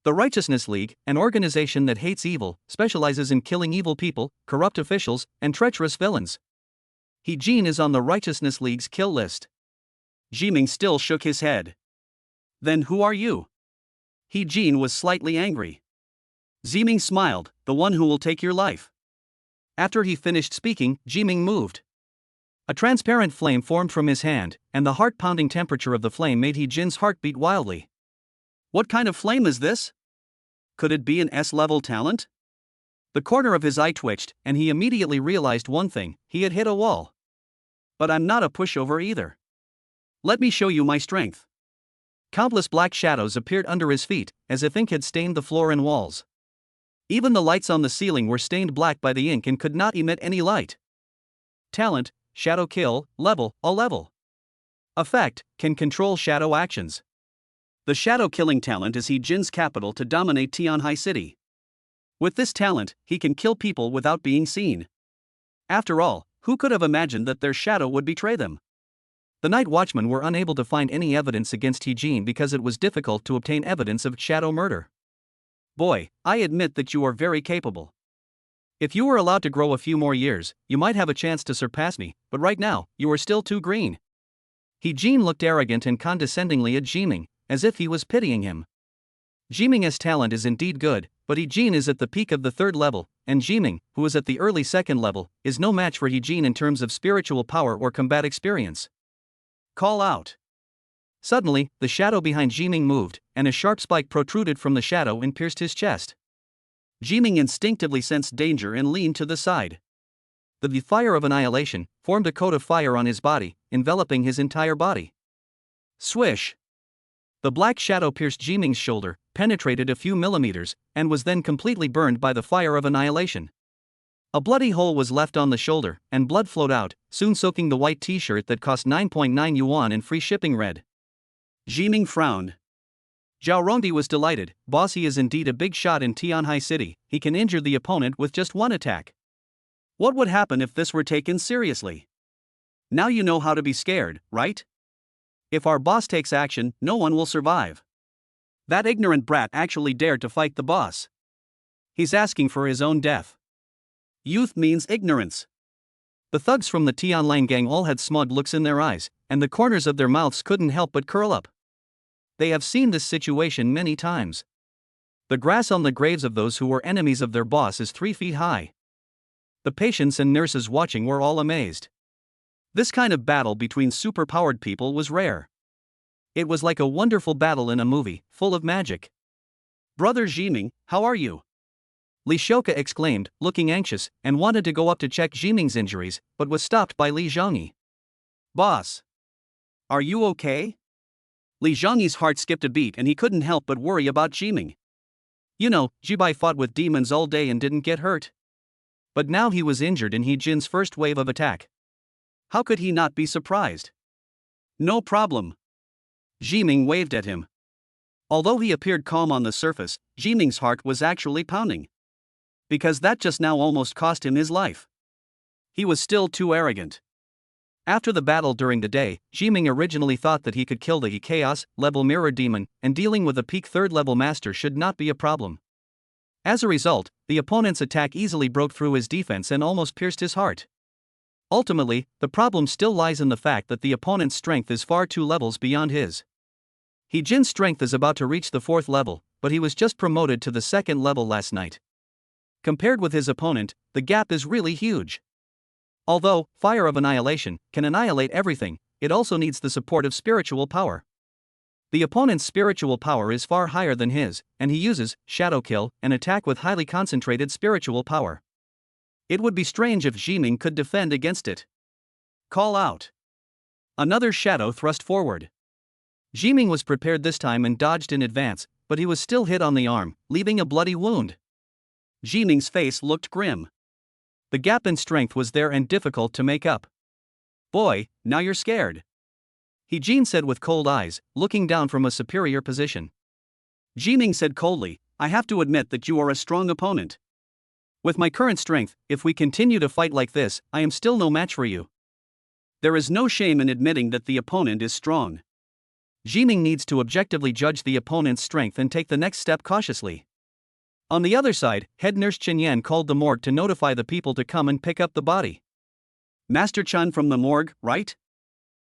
The Righteousness League, an organization that hates evil, specializes in killing evil people, corrupt officials, and treacherous villains. He Jin is on the Righteousness League's kill list. Jiming still shook his head. "Then who are you?" He Jin was slightly angry. Jiming smiled, "The one who will take your life." After he finished speaking, Jiming moved. A transparent flame formed from his hand, and the heart-pounding temperature of the flame made He Jin's heart beat wildly. What kind of flame is this? Could it be an S-level talent? The corner of his eye twitched, and he immediately realized one thing: he had hit a wall. But I'm not a pushover either. Let me show you my strength. Countless black shadows appeared under his feet, as if ink had stained the floor and walls. Even the lights on the ceiling were stained black by the ink and could not emit any light. Talent, Shadow Kill, level, a level. Effect, can control shadow actions. The shadow killing talent is He Jin's capital to dominate Tianhai City. With this talent, he can kill people without being seen. After all, Who could have imagined that their shadow would betray them? The night watchmen were unable to find any evidence against He Jin because it was difficult to obtain evidence of shadow murder. Boy, I admit that you are very capable. If you were allowed to grow a few more years, you might have a chance to surpass me, but right now, you are still too green. He Jin looked arrogant and condescendingly at Jiming, as if he was pitying him. Jiming's talent is indeed good, but He Jin is at the peak of the 3rd level, and Jiming, who is at the early 2nd level, is no match for He Jin in terms of spiritual power or combat experience. Call out. Suddenly, the shadow behind Jiming moved, and a sharp spike protruded from the shadow and pierced his chest. Jiming instinctively sensed danger and leaned to the side. The fire of annihilation formed a coat of fire on his body, enveloping his entire body. Swish! The black shadow pierced Jiming's shoulder, penetrated a few millimeters, and was then completely burned by the fire of annihilation. A bloody hole was left on the shoulder, and blood flowed out, soon soaking the white t-shirt that cost 9.9 yuan in free shipping red. Jiming frowned. Zhao Rongdi was delighted. Boss, he is indeed a big shot in Tianhai City. He can injure the opponent with just one attack. What would happen if this were taken seriously? Now you know how to be scared, right? If our boss takes action, no one will survive. That ignorant brat actually dared to fight the boss. He's asking for his own death. Youth means ignorance. The thugs from the Tianlang gang all had smug looks in their eyes, and the corners of their mouths couldn't help but curl up. They have seen this situation many times. The grass on the graves of those who were enemies of their boss is 3 feet high. The patients and nurses watching were all amazed. This kind of battle between superpowered people was rare. It was like a wonderful battle in a movie, full of magic. Brother Jiming, how are you? Li Shouka exclaimed, looking anxious, and wanted to go up to check Jiming's injuries, but was stopped by Li Zhongyi. Boss. Are you okay? Li Zhongyi's heart skipped a beat and he couldn't help but worry about Jiming. You know, Jibai fought with demons all day and didn't get hurt. But now he was injured in He Jin's first wave of attack. How could he not be surprised? No problem. Jiming waved at him. Although he appeared calm on the surface, Jiming's heart was actually pounding. Because that just now almost cost him his life. He was still too arrogant. After the battle during the day, Jiming originally thought that he could kill the Chaos level mirror demon, and dealing with a peak 3rd level master should not be a problem. As a result, the opponent's attack easily broke through his defense and almost pierced his heart. Ultimately, the problem still lies in the fact that the opponent's strength is far 2 levels beyond his. He Jin's strength is about to reach the 4th level, but he was just promoted to the 2nd level last night. Compared with his opponent, the gap is really huge. Although Fire of Annihilation can annihilate everything, it also needs the support of spiritual power. The opponent's spiritual power is far higher than his, and he uses Shadow Kill, an attack with highly concentrated spiritual power. It would be strange if Jiming could defend against it. Call out. Another shadow thrust forward. Jiming was prepared this time and dodged in advance, but he was still hit on the arm, leaving a bloody wound. Jiming's face looked grim. The gap in strength was there and difficult to make up. Boy, now you're scared. He Jin said with cold eyes, looking down from a superior position. Jiming said coldly, I have to admit that you are a strong opponent. With my current strength, if we continue to fight like this, I am still no match for you. There is no shame in admitting that the opponent is strong. Jiming needs to objectively judge the opponent's strength and take the next step cautiously. On the other side, head nurse Chen Yan called the morgue to notify the people to come and pick up the body. Master Chun from the morgue, right?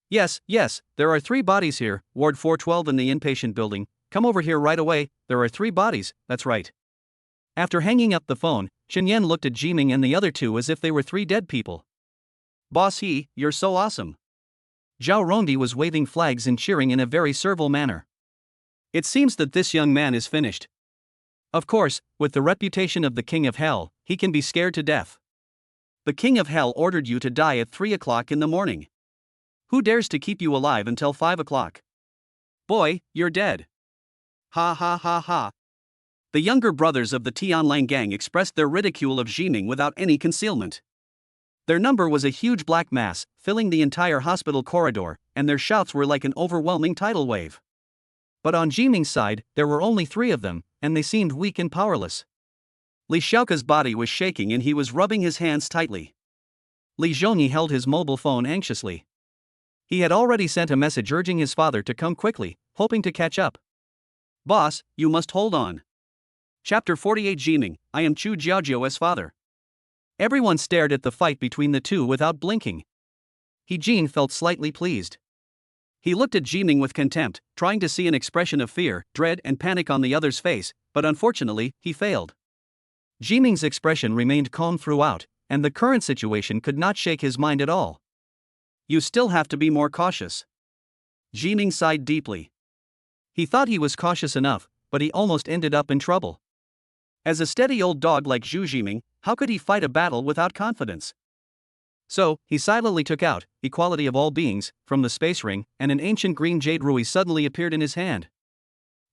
Yes, there are 3 bodies here, Ward 412 in the inpatient building. Come over here right away, there are 3 bodies, that's right. After hanging up the phone, Chen Yan looked at Jiming and the other 2 as if they were 3 dead people. Boss you're so awesome. Zhao Rongdi was waving flags and cheering in a very servile manner. It seems that this young man is finished. Of course, with the reputation of the King of Hell, he can be scared to death. The King of Hell ordered you to die at 3 o'clock in the morning. Who dares to keep you alive until 5 o'clock? Boy, you're dead. Ha ha ha ha. The younger brothers of the Tianlang gang expressed their ridicule of Jiming without any concealment. Their number was a huge black mass, filling the entire hospital corridor, and their shouts were like an overwhelming tidal wave. But on Jiming's side, there were only 3 of them, and they seemed weak and powerless. Li Shouka's body was shaking and he was rubbing his hands tightly. Li Zhongyi held his mobile phone anxiously. He had already sent a message urging his father to come quickly, hoping to catch up. Boss, you must hold on. Chapter 48 Jiming, I am Chu Jiaojiu's father. Everyone stared at the fight between the two without blinking. He Jin felt slightly pleased. He looked at Jiming with contempt, trying to see an expression of fear, dread, and panic on the other's face, but unfortunately, he failed. Jiming's expression remained calm throughout, and the current situation could not shake his mind at all. You still have to be more cautious. Jiming sighed deeply. He thought he was cautious enough, but he almost ended up in trouble. As a steady old dog like Zhu Jiming, how could he fight a battle without confidence? So, he silently took out Equality of All Beings from the space ring, and an ancient green jade ruby suddenly appeared in his hand.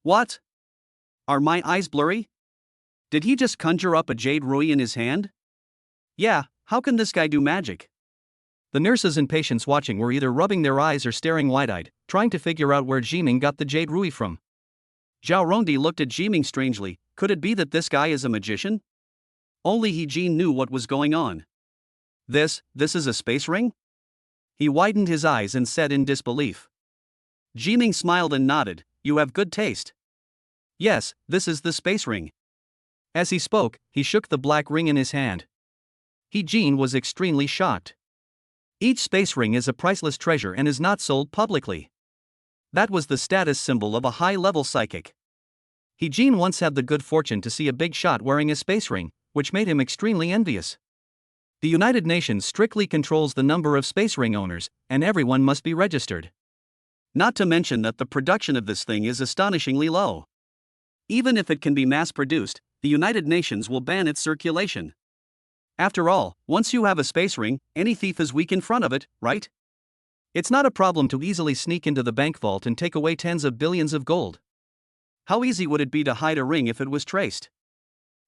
What? Are my eyes blurry? Did he just conjure up a jade ruby in his hand? Yeah, how can this guy do magic? The nurses and patients watching were either rubbing their eyes or staring wide-eyed, trying to figure out where Jiming got the jade ruby from. Zhao Rongdi looked at Jiming strangely. Could it be that this guy is a magician? Only He Jin knew what was going on. This is a space ring? He widened his eyes and said in disbelief. Jiming smiled and nodded. You have good taste. Yes, this is the space ring. As he spoke, he shook the black ring in his hand. He Jin was extremely shocked. Each space ring is a priceless treasure and is not sold publicly. That was the status symbol of a high-level psychic. He Jin once had the good fortune to see a big shot wearing a space ring, which made him extremely envious. The United Nations strictly controls the number of space ring owners, and everyone must be registered. Not to mention that the production of this thing is astonishingly low. Even if it can be mass-produced, the United Nations will ban its circulation. After all, once you have a space ring, any thief is weak in front of it, right? It's not a problem to easily sneak into the bank vault and take away tens of billions of gold. How easy would it be to hide a ring if it was traced?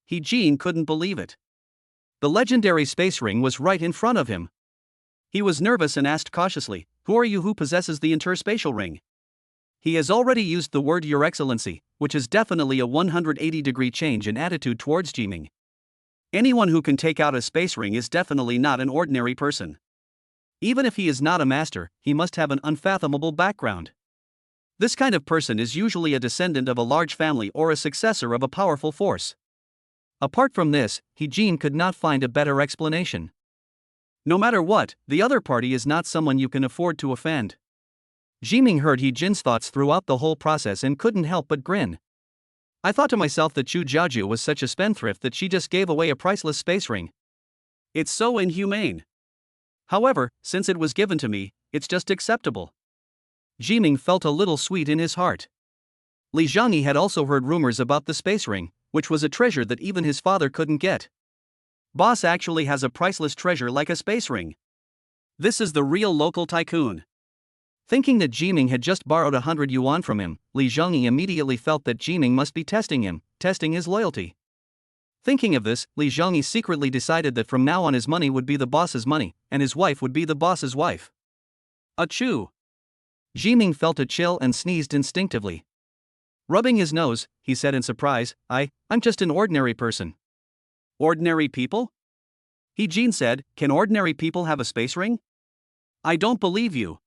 He Jin couldn't believe it. The legendary space ring was right in front of him. He was nervous and asked cautiously, Who are you who possesses the interspatial ring? He has already used the word Your Excellency, which is definitely a 180-degree change in attitude towards Jiming. Anyone who can take out a space ring is definitely not an ordinary person. Even if he is not a master, he must have an unfathomable background. This kind of person is usually a descendant of a large family or a successor of a powerful force. Apart from this, He Jin could not find a better explanation. No matter what, the other party is not someone you can afford to offend. Jiming heard He Jin's thoughts throughout the whole process and couldn't help but grin. I thought to myself that Chu Jiaojiu was such a spendthrift that she just gave away a priceless space ring. It's so inhumane. However, since it was given to me, it's just acceptable. Jiming felt a little sweet in his heart. Li Zhongyi had also heard rumors about the space ring, which was a treasure that even his father couldn't get. Boss actually has a priceless treasure like a space ring. This is the real local tycoon. Thinking that Jiming had just borrowed 100 yuan from him, Li Zhongyi immediately felt that Jiming must be testing him, testing his loyalty. Thinking of this, Li Zhongyi secretly decided that from now on his money would be the boss's money, and his wife would be the boss's wife. Achoo! Jiming felt a chill and sneezed instinctively. Rubbing his nose, he said in surprise, I'm just an ordinary person. Ordinary people? He Jin said, Can ordinary people have a space ring? I don't believe you.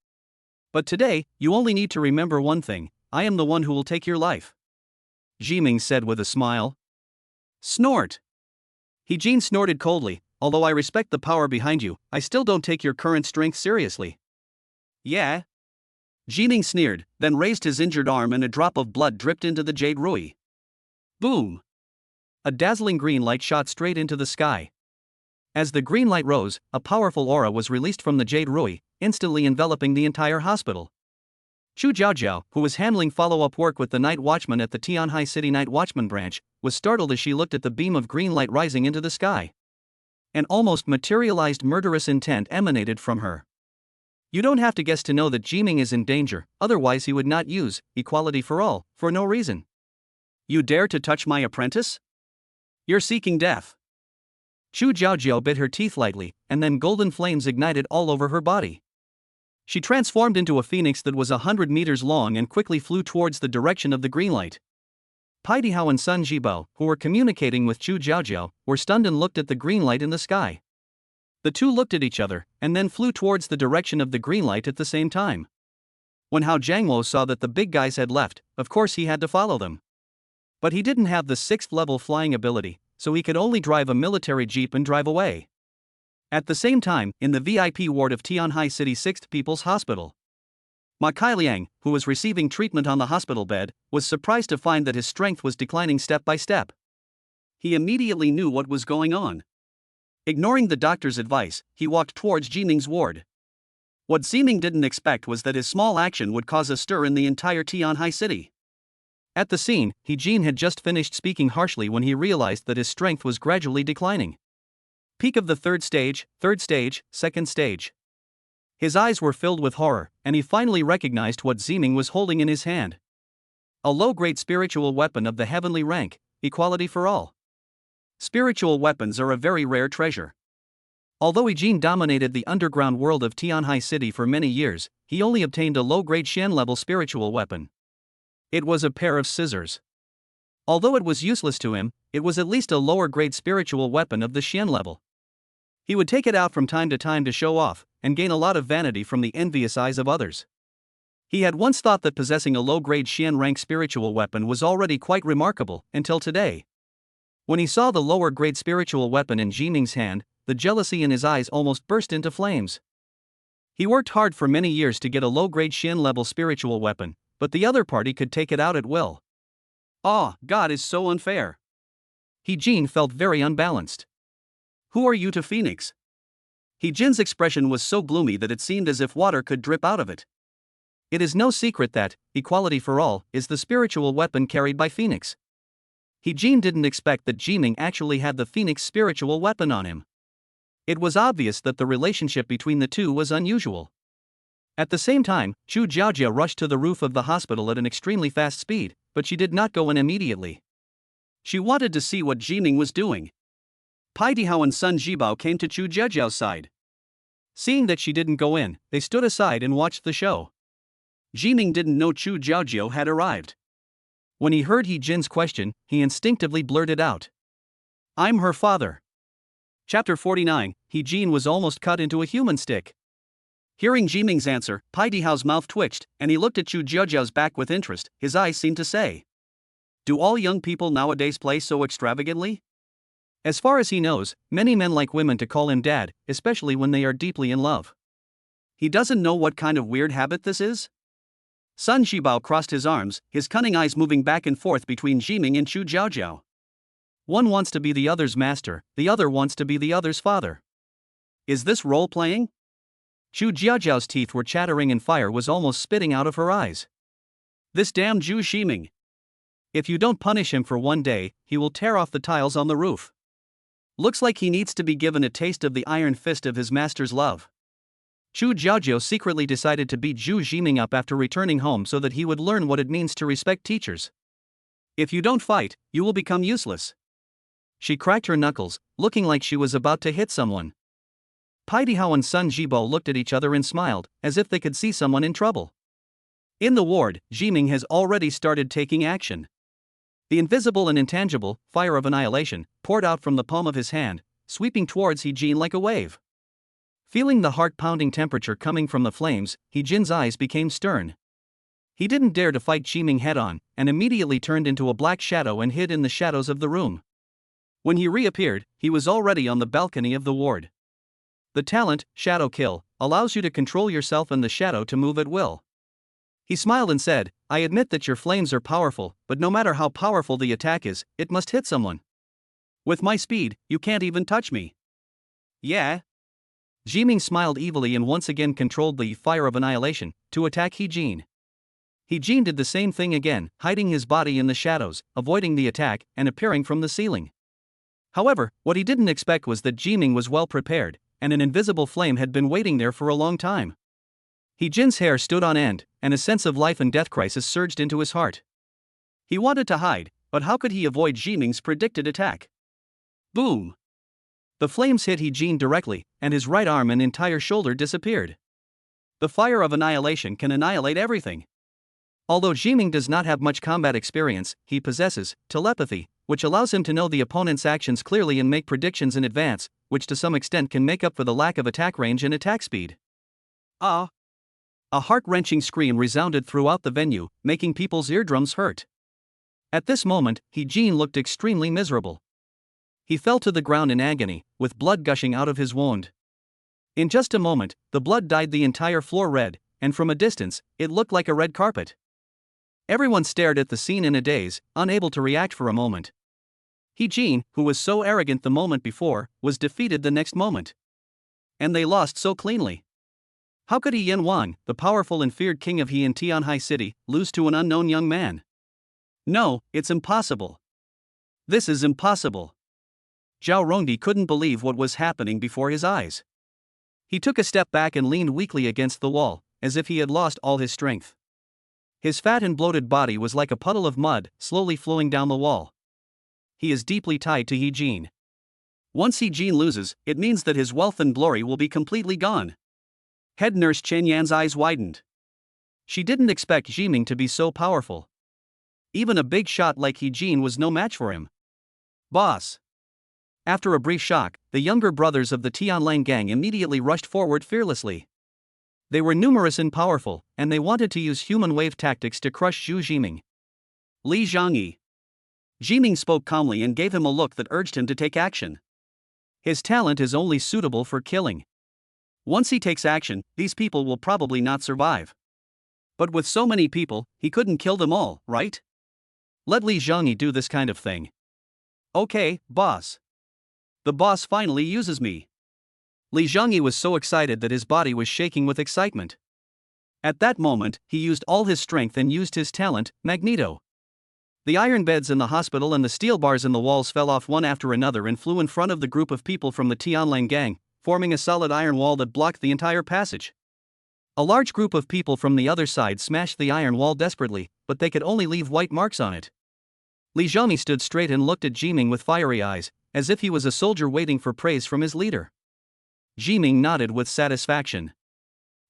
But today, you only need to remember one thing, I am the one who will take your life. Jiming said with a smile. Snort. He Jin snorted coldly, although I respect the power behind you, I still don't take your current strength seriously. Yeah? Jiming sneered, then raised his injured arm and a drop of blood dripped into the jade ruby. Boom! A dazzling green light shot straight into the sky. As the green light rose, a powerful aura was released from the jade ruby, instantly enveloping the entire hospital. Chu Jiaojiao, who was handling follow-up work with the night watchman at the Tianhai City Night Watchman branch, was startled as she looked at the beam of green light rising into the sky. An almost materialized murderous intent emanated from her. You don't have to guess to know that Jiming is in danger, otherwise he would not use equality for all, for no reason. You dare to touch my apprentice? You're seeking death. Chu Jiaojiao bit her teeth lightly, and then golden flames ignited all over her body. She transformed into a phoenix that was 100 meters long and quickly flew towards the direction of the green light. Pai Dihao and Sun Jibao, who were communicating with Chu Jiaojiao, were stunned and looked at the green light in the sky. The two looked at each other, and then flew towards the direction of the green light at the same time. When Hao Jiangwo saw that the big guys had left, of course he had to follow them. But he didn't have the 6th level flying ability, so he could only drive a military jeep and drive away. At the same time, in the VIP ward of Tianhai City 6th People's Hospital, Ma Kailiang, who was receiving treatment on the hospital bed, was surprised to find that his strength was declining step by step. He immediately knew what was going on. Ignoring the doctor's advice, he walked towards Jiming's ward. What Ximing didn't expect was that his small action would cause a stir in the entire Tianhai city. At the scene, Jin had just finished speaking harshly when he realized that his strength was gradually declining. Peak of the third stage, second stage. His eyes were filled with horror, and he finally recognized what Ximing was holding in his hand. A low-grade spiritual weapon of the heavenly rank, equality for all. Spiritual weapons are a very rare treasure. Although Jin dominated the underground world of Tianhai City for many years, he only obtained a low-grade Xian-level spiritual weapon. It was a pair of scissors. Although it was useless to him, it was at least a lower-grade spiritual weapon of the Xian level. He would take it out from time to show off, and gain a lot of vanity from the envious eyes of others. He had once thought that possessing a low-grade Xian-rank spiritual weapon was already quite remarkable, until today. When he saw the lower-grade spiritual weapon in Jiming's hand, the jealousy in his eyes almost burst into flames. He worked hard for many years to get a low-grade Xian-level spiritual weapon, but the other party could take it out at will. Ah, God is so unfair. Jin felt very unbalanced. Who are you to Phoenix? Jin's expression was so gloomy that it seemed as if water could drip out of it. It is no secret that equality for all is the spiritual weapon carried by Phoenix. Jin didn't expect that Jiming actually had the Phoenix spiritual weapon on him. It was obvious that the relationship between the two was unusual. At the same time, Chu Jiaojia rushed to the roof of the hospital at an extremely fast speed, but she did not go in immediately. She wanted to see what Jiming was doing. Pai Dihao and Sun Jibao came to Chu Jiaojiao's side. Seeing that she didn't go in, they stood aside and watched the show. Jiming didn't know Chu Jiaojia had arrived. When he heard Jin's question, he instinctively blurted out, "I'm her father." Chapter 49, Jin was almost cut into a human stick. Hearing Jiming's answer, Pai Dihao's mouth twitched, and he looked at Chu Jiaojiao's back with interest. His eyes seemed to say, "Do all young people nowadays play so extravagantly?" As far as he knows, many men like women to call him dad, especially when they are deeply in love. He doesn't know what kind of weird habit this is? Sun Shibao crossed his arms, his cunning eyes moving back and forth between Jiming and Chu Jiaojiao. One wants to be the other's master, the other wants to be the other's father. Is this role-playing? Chu Jiaojiao's teeth were chattering and fire was almost spitting out of her eyes. This damn Zhu Ximing. If you don't punish him for one day, he will tear off the tiles on the roof. Looks like he needs to be given a taste of the iron fist of his master's love. Chu Jiaojiao secretly decided to beat Zhu Ximing up after returning home so that he would learn what it means to respect teachers. If you don't fight, you will become useless. She cracked her knuckles, looking like she was about to hit someone. Pai Dihao and Sun Jibo looked at each other and smiled, as if they could see someone in trouble. In the ward, Jiming has already started taking action. The invisible and intangible fire of annihilation poured out from the palm of his hand, sweeping towards Jin like a wave. Feeling the heart-pounding temperature coming from the flames, Jin's eyes became stern. He didn't dare to fight Jiming head-on, and immediately turned into a black shadow and hid in the shadows of the room. When he reappeared, he was already on the balcony of the ward. The talent, Shadow Kill, allows you to control yourself and the shadow to move at will. He smiled and said, "I admit that your flames are powerful, but no matter how powerful the attack is, it must hit someone. With my speed, you can't even touch me." "Yeah." Jiming smiled evilly and once again controlled the fire of annihilation to attack Jin. Jin did the same thing again, hiding his body in the shadows, avoiding the attack, and appearing from the ceiling. However, what he didn't expect was that Jiming was well prepared, and an invisible flame had been waiting there for a long time. Jin's hair stood on end, and a sense of life and death crisis surged into his heart. He wanted to hide, but how could he avoid Jiming's predicted attack? Boom! The flames hit Jin directly, and his right arm and entire shoulder disappeared. The fire of annihilation can annihilate everything. Although Jiming does not have much combat experience, he possesses telepathy, which allows him to know the opponent's actions clearly and make predictions in advance, which to some extent can make up for the lack of attack range and attack speed. Ah! A heart-wrenching scream resounded throughout the venue, making people's eardrums hurt. At this moment, He-jin looked extremely miserable. He fell to the ground in agony, with blood gushing out of his wound. In just a moment, the blood dyed the entire floor red, and from a distance, it looked like a red carpet. Everyone stared at the scene in a daze, unable to react for a moment. He-jin, who was so arrogant the moment before, was defeated the next moment. And they lost so cleanly. How could Yen Wang, the powerful and feared king of He in Tianhai City, lose to an unknown young man? No, it's impossible. This is impossible. Zhao Rongdi couldn't believe what was happening before his eyes. He took a step back and leaned weakly against the wall, as if he had lost all his strength. His fat and bloated body was like a puddle of mud, slowly flowing down the wall. He is deeply tied to He-jin. Once He-jin loses, it means that his wealth and glory will be completely gone. Head nurse Chen Yan's eyes widened. She didn't expect Jiming to be so powerful. Even a big shot like He-jin was no match for him. Boss! After a brief shock, the younger brothers of the Tianlang gang immediately rushed forward fearlessly. They were numerous and powerful, and they wanted to use human wave tactics to crush Zhu Jiming. Li Zhangyi. Jiming spoke calmly and gave him a look that urged him to take action. His talent is only suitable for killing. Once he takes action, these people will probably not survive. But with so many people, he couldn't kill them all, right? Let Li Zhangyi do this kind of thing. Okay, boss. The boss finally uses me. Li Zhangyi was so excited that his body was shaking with excitement. At that moment, he used all his strength and used his talent, Magneto. The iron beds in the hospital and the steel bars in the walls fell off one after another and flew in front of the group of people from the Tianlang gang, forming a solid iron wall that blocked the entire passage. A large group of people from the other side smashed the iron wall desperately, but they could only leave white marks on it. Li Zhangyi stood straight and looked at Jiming with fiery eyes, as if he was a soldier waiting for praise from his leader. Jiming nodded with satisfaction.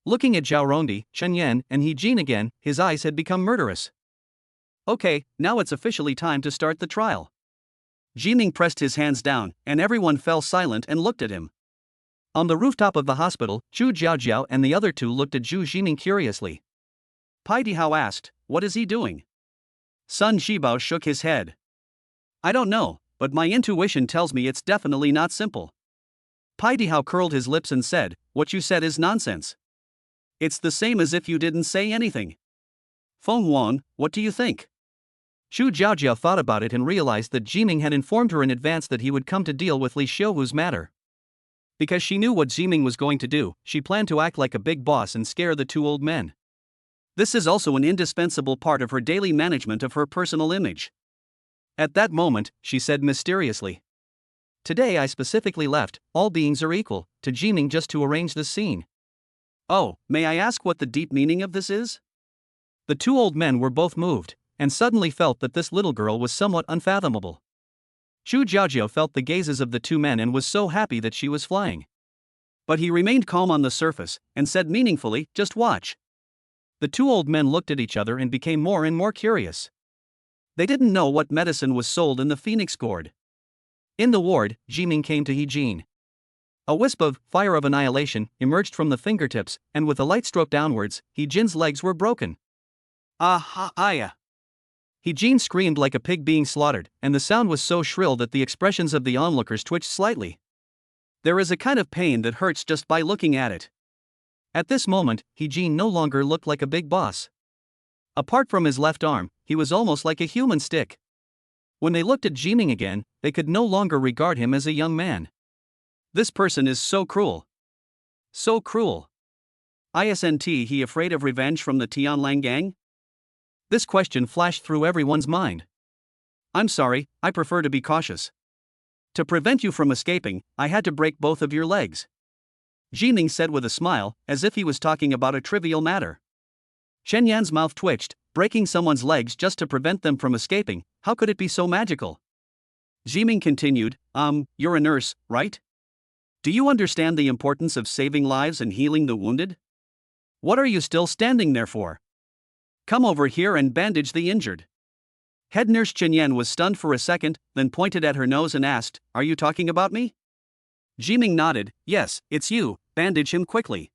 Looking at Zhao Rongdi, Chen Yan, and He-jin again, his eyes had become murderous. Okay, now it's officially time to start the trial. Jiming pressed his hands down, and everyone fell silent and looked at him. On the rooftop of the hospital, Zhu Jiaojiao and the other two looked at Zhu Jiming curiously. Paidihao asked, "What is he doing?" Sun Shibao shook his head. "I don't know, but my intuition tells me it's definitely not simple." Paidihao curled his lips and said, "What you said is nonsense. It's the same as if you didn't say anything." Feng Wan, what do you think? Zhu Jiaojiao thought about it and realized that Jiming had informed her in advance that he would come to deal with Li Xiuhu's matter. Because she knew what Jiming was going to do, she planned to act like a big boss and scare the two old men. This is also an indispensable part of her daily management of her personal image. At that moment, she said mysteriously, "Today I specifically left, all beings are equal," to Jiming just to arrange this scene. Oh, may I ask what the deep meaning of this is? The two old men were both moved, and suddenly felt that this little girl was somewhat unfathomable. Zhu Jiaojiao felt the gazes of the two men and was so happy that she was flying. But he remained calm on the surface, and said meaningfully, "Just watch." The two old men looked at each other and became more and more curious. They didn't know what medicine was sold in the Phoenix Gourd. In the ward, Jiming came to He-jin. A wisp of fire of annihilation emerged from the fingertips, and with a light stroke downwards, He-jin's legs were broken. Ah-ha-aya! He-jin screamed like a pig being slaughtered, and the sound was so shrill that the expressions of the onlookers twitched slightly. There is a kind of pain that hurts just by looking at it. At this moment, He-jin no longer looked like a big boss. Apart from his left arm, he was almost like a human stick. When they looked at Jiming again, they could no longer regard him as a young man. This person is so cruel. So cruel. Isn't he afraid of revenge from the Tianlang gang? This question flashed through everyone's mind. I'm sorry, I prefer to be cautious. To prevent you from escaping, I had to break both of your legs. Jiming said with a smile, as if he was talking about a trivial matter. Chen Yan's mouth twitched. Breaking someone's legs just to prevent them from escaping, how could it be so magical? Jiming continued, you're a nurse, right? Do you understand the importance of saving lives and healing the wounded? What are you still standing there for? Come over here and bandage the injured. Head nurse Chen Yan was stunned for a second, then pointed at her nose and asked, "Are you talking about me?" Jiming nodded. Yes, it's you, bandage him quickly.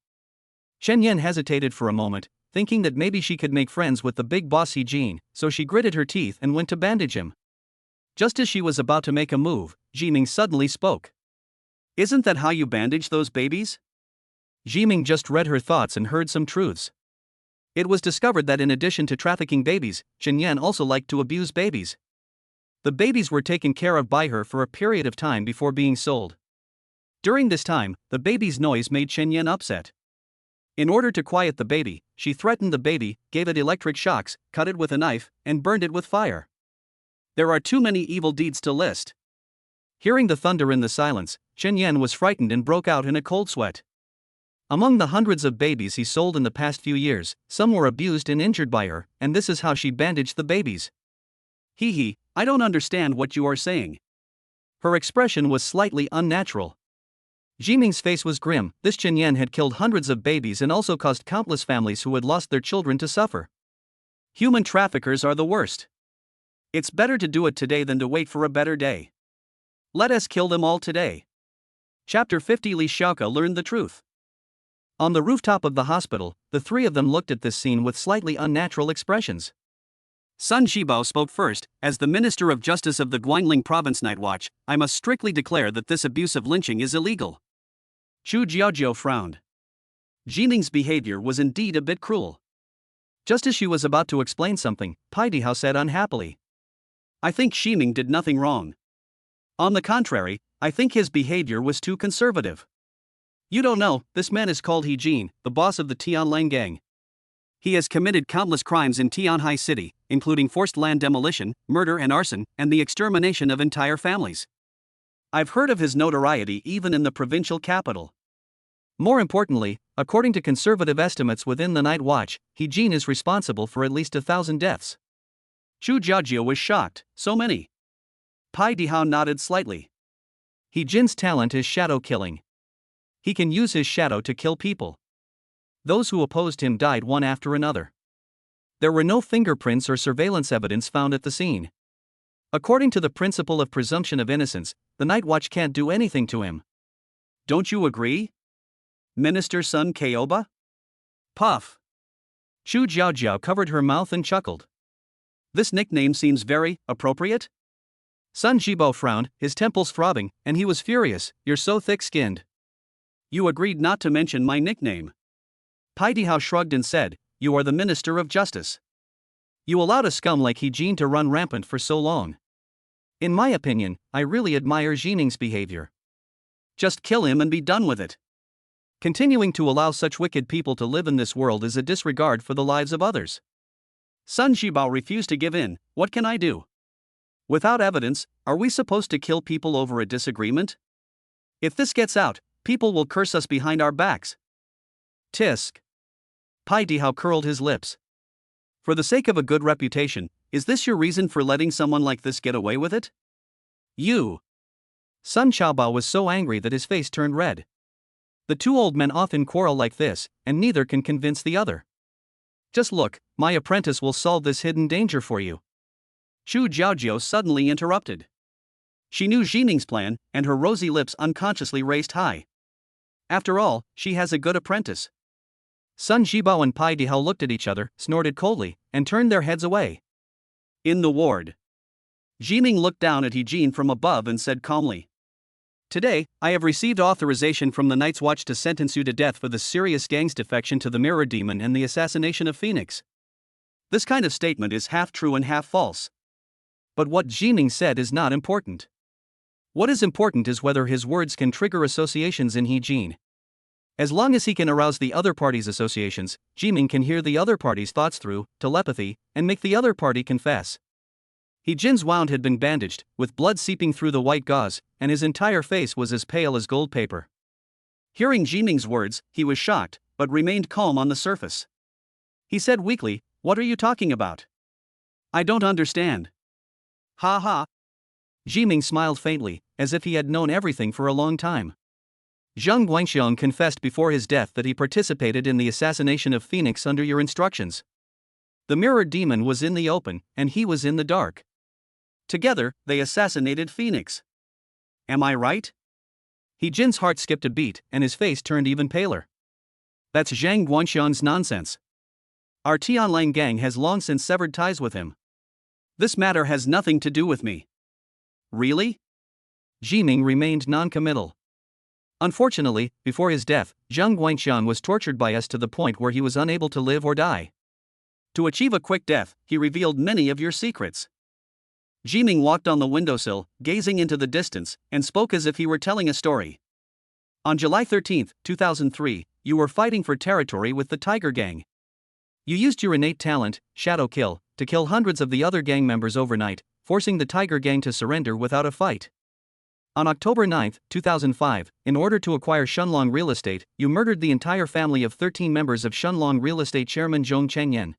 Chen Yan hesitated for a moment, thinking that maybe she could make friends with the big boss He Jin, so she gritted her teeth and went to bandage him. Just as she was about to make a move, Jiming suddenly spoke. Isn't that how you bandage those babies? Jiming just read her thoughts and heard some truths. It was discovered that in addition to trafficking babies, Chen Yan also liked to abuse babies. The babies were taken care of by her for a period of time before being sold. During this time, the baby's noise made Chen Yan upset. In order to quiet the baby, she threatened the baby, gave it electric shocks, cut it with a knife, and burned it with fire. There are too many evil deeds to list. Hearing the thunder in the silence, Chen Yan was frightened and broke out in a cold sweat. Among the hundreds of babies he sold in the past few years, some were abused and injured by her, and this is how she bandaged the babies. Hee, I don't understand what you are saying. Her expression was slightly unnatural. Jiming's face was grim. This Chen Yan had killed hundreds of babies and also caused countless families who had lost their children to suffer. Human traffickers are the worst. It's better to do it today than to wait for a better day. Let us kill them all today. Chapter 50. Li Xiaoke learned the truth. On the rooftop of the hospital, the three of them looked at this scene with slightly unnatural expressions. Sun Shibao spoke first. As the Minister of Justice of the Guangling Province Night Watch, I must strictly declare that this abuse of lynching is illegal. Chu Jiaojiao frowned. Jiming's behavior was indeed a bit cruel. Just as she was about to explain something, part.If said unhappily. I think Jiming did nothing wrong. On the contrary, I think his behavior was too conservative. You don't know, this man is called He Jin, the boss of the Tianlang gang. He has committed countless crimes in Tianhai City, including forced land demolition, murder and arson, and the extermination of entire families. I've heard of his notoriety even in the provincial capital. More importantly, according to conservative estimates within the Night Watch, He Jin is responsible for at least 1,000 deaths. Chu Jiaojiao was shocked. So many. part.If nodded slightly. He Jin's talent is shadow killing. He can use his shadow to kill people. Those who opposed him died one after another. There were no fingerprints or surveillance evidence found at the scene. According to the principle of presumption of innocence, the Night Watch can't do anything to him. Don't you agree? Minister Sun Kaoba? Puff. Chu Jiaojiao covered her mouth and chuckled. This nickname seems very appropriate. Sun Shibao frowned, his temples throbbing, and he was furious. You're so thick-skinned. You agreed not to mention my nickname. part.If shrugged and said, you are the Minister of Justice. You allowed a scum like He Jin to run rampant for so long. In my opinion, I really admire Jining's behavior. Just kill him and be done with it. Continuing to allow such wicked people to live in this world is a disregard for the lives of others. Sun Shibao refused to give in. What can I do? Without evidence, are we supposed to kill people over a disagreement? If this gets out, people will curse us behind our backs. Tisk. part.If curled his lips. For the sake of a good reputation, is this your reason for letting someone like this get away with it? You. Sun Xiaobao was so angry that his face turned red. The two old men often quarrel like this, and neither can convince the other. Just look, my apprentice will solve this hidden danger for you. Chu Jiaojiao suddenly interrupted. She knew Jining's plan, and her rosy lips unconsciously raised high. After all, she has a good apprentice. Sun Shibao and part.If looked at each other, snorted coldly, and turned their heads away. In the ward. Jining looked down at He Jin from above and said calmly. Today, I have received authorization from the Night's Watch to sentence you to death for the serious gang's defection to the Mirror Demon and the assassination of Phoenix. This kind of statement is half true and half false. But what Jining said is not important. What is important is whether his words can trigger associations in He Jin. As long as he can arouse the other party's associations, Jining can hear the other party's thoughts through telepathy and make the other party confess. He Jin's wound had been bandaged, with blood seeping through the white gauze, and his entire face was as pale as gold paper. Hearing Jining's words, he was shocked, but remained calm on the surface. He said weakly, "What are you talking about? I don't understand." Ha ha. Jining smiled faintly, as if he had known everything for a long time. Zhang Guangxiang confessed before his death that he participated in the assassination of Phoenix under your instructions. The Mirror Demon was in the open, and he was in the dark. Together, they assassinated Phoenix. Am I right? He Jin's heart skipped a beat, and his face turned even paler. That's Zhang Guangxian's nonsense. Our Tianlang gang has long since severed ties with him. This matter has nothing to do with me. Really? Jiming remained non-committal. Unfortunately, before his death, Zhang Guangxian was tortured by us to the point where he was unable to live or die. To achieve a quick death, he revealed many of your secrets. Jiming walked on the windowsill, gazing into the distance, and spoke as if he were telling a story. On July 13, 2003, you were fighting for territory with the Tiger Gang. You used your innate talent, Shadow Kill, to kill hundreds of the other gang members overnight, forcing the Tiger Gang to surrender without a fight. On October 9, 2005, in order to acquire Shunlong Real Estate, you murdered the entire family of 13 members of Shunlong Real Estate chairman Zhong Chengyan.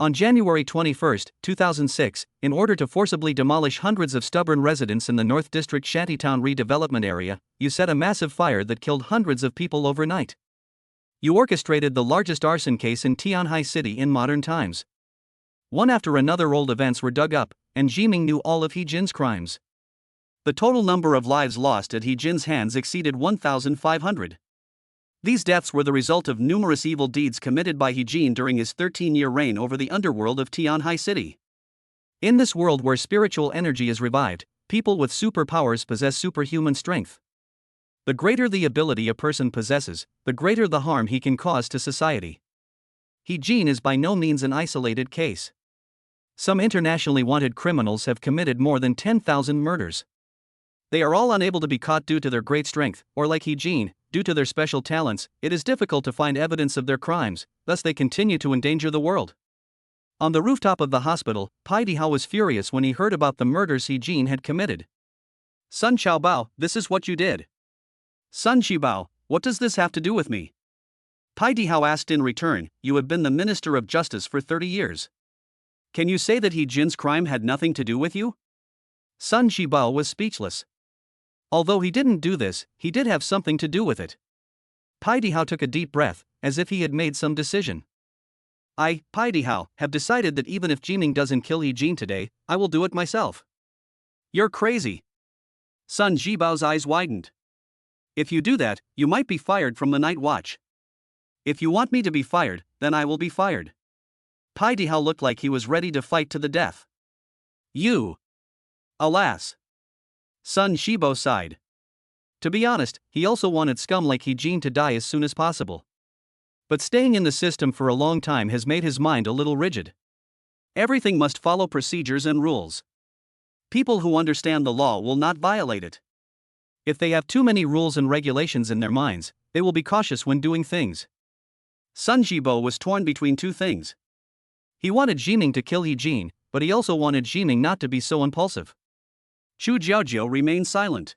On January 21, 2006, in order to forcibly demolish hundreds of stubborn residents in the North District Shantytown redevelopment area, you set a massive fire that killed hundreds of people overnight. You orchestrated the largest arson case in Tianhai City in modern times. One after another old events were dug up, and Jiming knew all of He Jin's crimes. The total number of lives lost at He Jin's hands exceeded 1,500. These deaths were the result of numerous evil deeds committed by He Jin during his 13-year reign over the underworld of Tianhai City. In this world where spiritual energy is revived, people with superpowers possess superhuman strength. The greater the ability a person possesses, the greater the harm he can cause to society. He Jin is by no means an isolated case. Some internationally wanted criminals have committed more than 10,000 murders. They are all unable to be caught due to their great strength, or like He Jin, due to their special talents, it is difficult to find evidence of their crimes, thus they continue to endanger the world. On the rooftop of the hospital, part.If was furious when he heard about the murders He Jin had committed. Sun Qiaobao, this is what you did. Sun Shibao, what does this have to do with me? part.If asked in return, you have been the Minister of Justice for 30 years. Can you say that He Jin's crime had nothing to do with you? Sun Shibao was speechless. Although he didn't do this, he did have something to do with it. part.If took a deep breath, as if he had made some decision. I, part.If, have decided that even if Jiming doesn't kill He Jin today, I will do it myself. You're crazy. Sun Jibao's eyes widened. If you do that, you might be fired from the night watch. If you want me to be fired, then I will be fired. part.If looked like he was ready to fight to the death. You. Alas. Sun Shibo sighed. To be honest, he also wanted scum like He Jin to die as soon as possible. But staying in the system for a long time has made his mind a little rigid. Everything must follow procedures and rules. People who understand the law will not violate it. If they have too many rules and regulations in their minds, they will be cautious when doing things. Sun Jibo was torn between two things. He wanted Jiming to kill He Jin, but he also wanted Jiming not to be so impulsive. Chu Jiaojiu remained silent.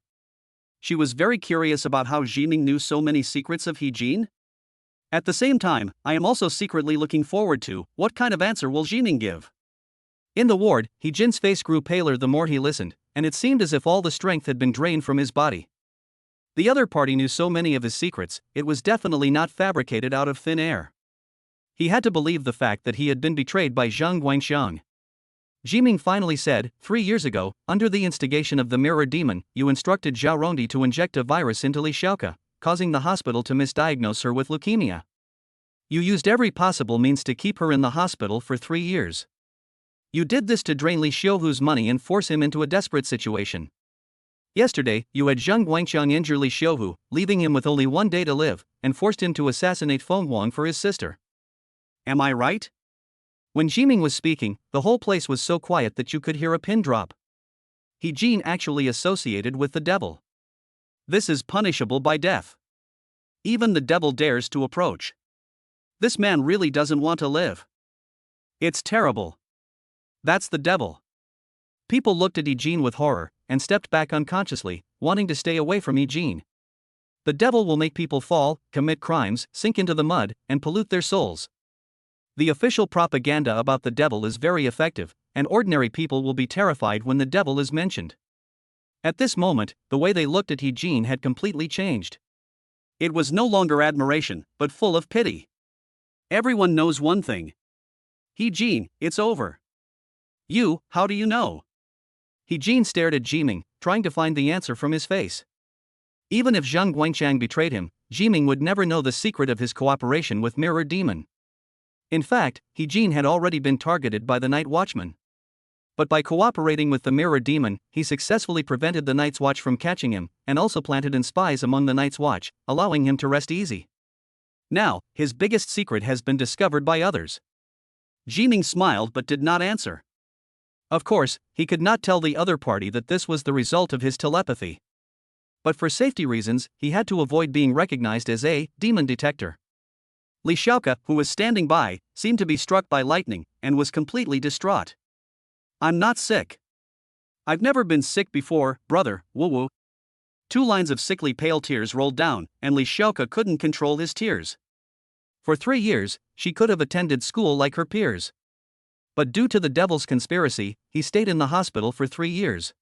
She was very curious about how Jiming knew so many secrets of He Jin. At the same time, I am also secretly looking forward to what kind of answer will Jiming give. In the ward, He Jin's face grew paler the more he listened, and it seemed as if all the strength had been drained from his body. The other party knew so many of his secrets, it was definitely not fabricated out of thin air. He had to believe the fact that he had been betrayed by Zhang Guangxiang. Jiming finally said, 3 years ago, under the instigation of the Mirror Demon, you instructed Zhao Rongdi to inject a virus into Li Xiaoke, causing the hospital to misdiagnose her with leukemia. You used every possible means to keep her in the hospital for 3 years. You did this to drain Li Xiaohu's money and force him into a desperate situation. Yesterday, you had Zhang Guangxiang injure Li Xiaohu, leaving him with only 1 day to live, and forced him to assassinate Feng Huang for his sister. Am I right? When Jiming was speaking, the whole place was so quiet that you could hear a pin drop. He Jin actually associated with the devil. This is punishable by death. Even the devil dares to approach. This man really doesn't want to live. It's terrible. That's the devil. People looked at He Jin with horror, and stepped back unconsciously, wanting to stay away from He Jin. The devil will make people fall, commit crimes, sink into the mud, and pollute their souls. The official propaganda about the devil is very effective, and ordinary people will be terrified when the devil is mentioned. At this moment, the way they looked at He Jin had completely changed. It was no longer admiration, but full of pity. Everyone knows one thing. He Jin, it's over. You, how do you know? He Jin stared at Jiming, trying to find the answer from his face. Even if Zhang Guangchang betrayed him, Jiming would never know the secret of his cooperation with Mirror Demon. In fact, He Jin had already been targeted by the Night Watchman. But by cooperating with the Mirror Demon, he successfully prevented the Night's Watch from catching him, and also planted in spies among the Night's Watch, allowing him to rest easy. Now, his biggest secret has been discovered by others. Jiming smiled but did not answer. Of course, he could not tell the other party that this was the result of his telepathy. But for safety reasons, he had to avoid being recognized as a demon detector. Li Xiaoke, who was standing by, seemed to be struck by lightning, and was completely distraught. I'm not sick. I've never been sick before, brother, woo-woo. 2 lines of sickly pale tears rolled down, and Li Xiaoke couldn't control his tears. For 3 years, she could have attended school like her peers. But due to the devil's conspiracy, he stayed in the hospital for 3 years.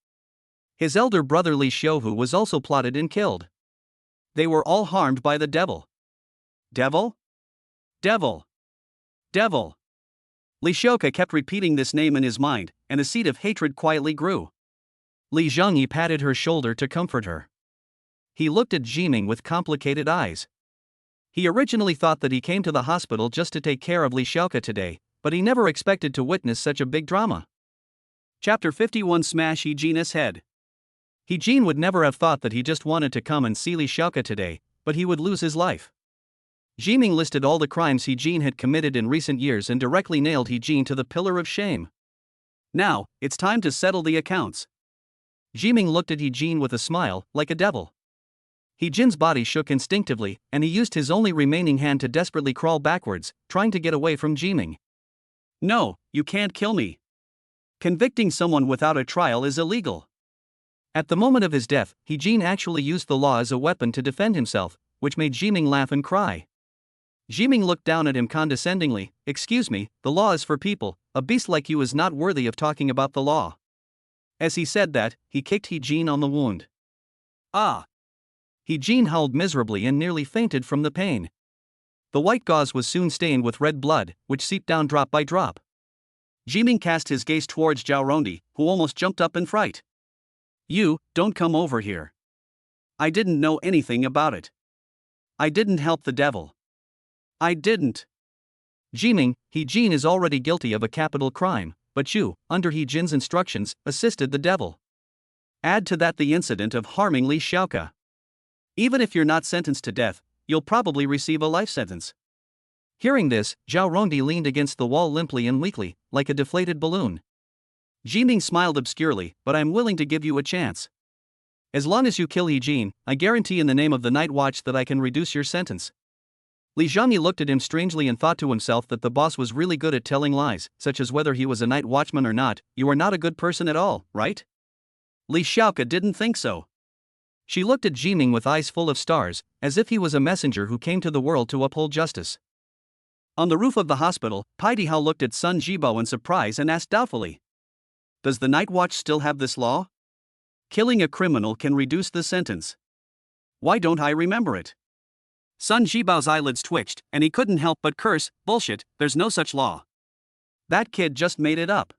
His elder brother Li Xiuhu was also plotted and killed. They were all harmed by the devil. Devil? Devil. Devil. Li Xiaoke kept repeating this name in his mind, and a seed of hatred quietly grew. Li Zhongyi patted her shoulder to comfort her. He looked at Jiming with complicated eyes. He originally thought that he came to the hospital just to take care of Li Xiaoke today, but he never expected to witness such a big drama. Chapter 51 Smash He Jin's Head. He Jin would never have thought that he just wanted to come and see Li Xiaoke today, but he would lose his life. Jiming listed all the crimes He Jin had committed in recent years and directly nailed He Jin to the pillar of shame. Now, it's time to settle the accounts. Jiming looked at He Jin with a smile, like a devil. He Jin's body shook instinctively, and he used his only remaining hand to desperately crawl backwards, trying to get away from Jiming. No, you can't kill me. Convicting someone without a trial is illegal. At the moment of his death, He Jin actually used the law as a weapon to defend himself, which made Jiming laugh and cry. Jiming looked down at him condescendingly. Excuse me, the law is for people, a beast like you is not worthy of talking about the law. As he said that, he kicked He Jin on the wound. Ah! He Jin howled miserably and nearly fainted from the pain. The white gauze was soon stained with red blood, which seeped down drop by drop. Jiming cast his gaze towards Zhao Rondi, who almost jumped up in fright. You, don't come over here. I didn't know anything about it. I didn't help the devil. I didn't. Jiming, He Jin is already guilty of a capital crime, but you, under He Jin's instructions, assisted the devil. Add to that the incident of harming Li Xiaoke. Even if you're not sentenced to death, you'll probably receive a life sentence. Hearing this, Zhao Rondi leaned against the wall limply and weakly, like a deflated balloon. Jiming smiled obscurely, but I'm willing to give you a chance. As long as you kill He Jin, I guarantee in the name of the Night Watch that I can reduce your sentence. Li Zhongyi looked at him strangely and thought to himself that the boss was really good at telling lies, such as whether he was a night watchman or not. You are not a good person at all, right? Li Xiaoke didn't think so. She looked at Jiming with eyes full of stars, as if he was a messenger who came to the world to uphold justice. On the roof of the hospital, part.Hao looked at Sun Jibo in surprise and asked doubtfully. Does the Night Watch still have this law? Killing a criminal can reduce the sentence. Why don't I remember it? Sun Jibao's eyelids twitched, and he couldn't help but curse. Bullshit, there's no such law. That kid just made it up.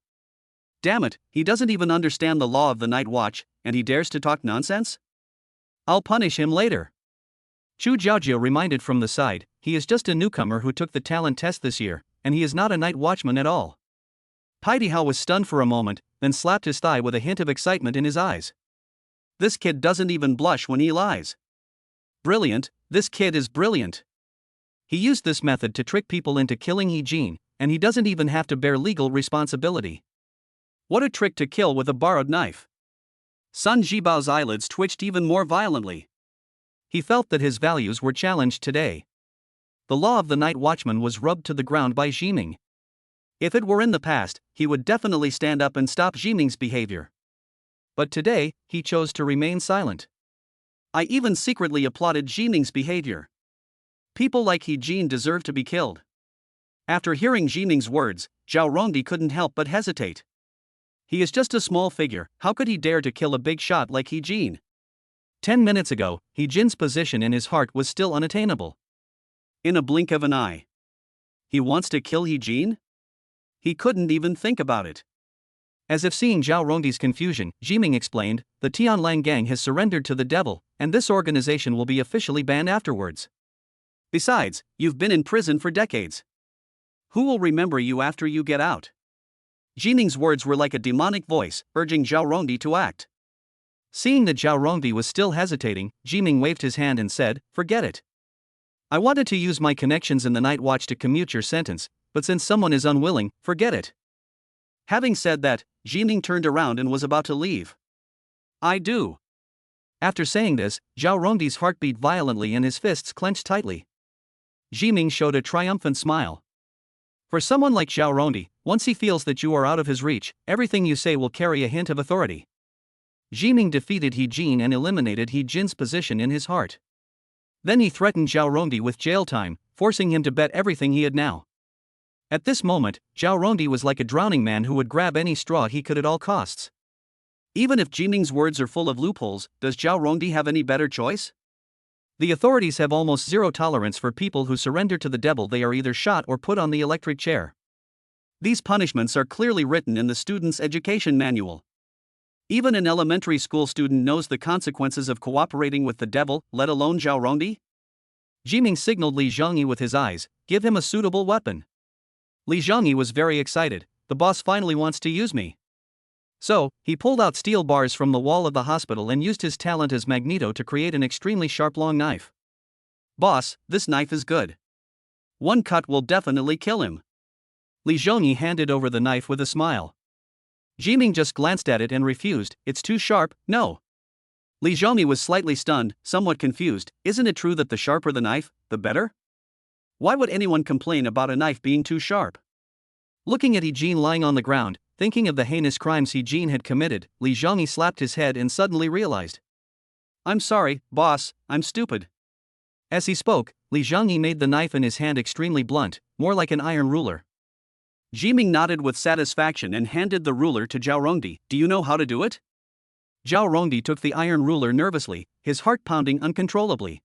Damn it, he doesn't even understand the law of the Night Watch, and he dares to talk nonsense? I'll punish him later. Chu Jiaojiu reminded from the side, he is just a newcomer who took the talent test this year, and he is not a night watchman at all. part.Hao was stunned for a moment, then slapped his thigh with a hint of excitement in his eyes. This kid doesn't even blush when he lies. Brilliant, this kid is brilliant. He used this method to trick people into killing He Jin, and he doesn't even have to bear legal responsibility. What a trick to kill with a borrowed knife. Sun Jibao's eyelids twitched even more violently. He felt that his values were challenged today. The law of the Night Watchman was rubbed to the ground by Jiming. If it were in the past, he would definitely stand up and stop Jiming's behavior. But today, he chose to remain silent. I even secretly applauded Jiming's behavior. People like He Jin deserve to be killed. After hearing Jiming's words, Zhao Rondi couldn't help but hesitate. He is just a small figure, how could he dare to kill a big shot like He Jin? 10 minutes ago, He Jin's position in his heart was still unattainable. In a blink of an eye. He wants to kill He Jin? He couldn't even think about it. As if seeing Zhao Rongdi's confusion, Jiming explained, the Tianlang gang has surrendered to the devil, and this organization will be officially banned afterwards. Besides, you've been in prison for decades. Who will remember you after you get out? Jiming's words were like a demonic voice, urging Zhao Rongdi to act. Seeing that Zhao Rongdi was still hesitating, Jiming waved his hand and said, forget it. I wanted to use my connections in the night watch to commute your sentence, but since someone is unwilling, forget it. Having said that, Jiming turned around and was about to leave. I do. After saying this, Zhao Rongdi's heart beat violently and his fists clenched tightly. Jiming showed a triumphant smile. For someone like Zhao Rongdi, once he feels that you are out of his reach, everything you say will carry a hint of authority. Jiming defeated He Jin and eliminated He Jin's position in his heart. Then he threatened Zhao Rongdi with jail time, forcing him to bet everything he had now. At this moment, Zhao Rongdi was like a drowning man who would grab any straw he could at all costs. Even if Jiming's words are full of loopholes, does Zhao Rongdi have any better choice? The authorities have almost zero tolerance for people who surrender to the devil. They are either shot or put on the electric chair. These punishments are clearly written in the student's education manual. Even an elementary school student knows the consequences of cooperating with the devil, let alone Zhao Rongdi. Jiming signaled Li Zhongyi with his eyes, give him a suitable weapon. Li Zhongyi was very excited, the boss finally wants to use me. So, he pulled out steel bars from the wall of the hospital and used his talent as Magneto to create an extremely sharp long knife. Boss, this knife is good. One cut will definitely kill him. Li Zhongyi handed over the knife with a smile. Jiming just glanced at it and refused, it's too sharp, no. Li Zhongyi was slightly stunned, somewhat confused, isn't it true that the sharper the knife, the better? Why would anyone complain about a knife being too sharp? Looking at He Jin lying on the ground, thinking of the heinous crimes He Jin had committed, Li Zhongyi slapped his head and suddenly realized. I'm sorry, boss, I'm stupid. As he spoke, Li Zhongyi made the knife in his hand extremely blunt, more like an iron ruler. Jiming nodded with satisfaction and handed the ruler to Zhao Rongdi. Do you know how to do it? Zhao Rongdi took the iron ruler nervously, his heart pounding uncontrollably.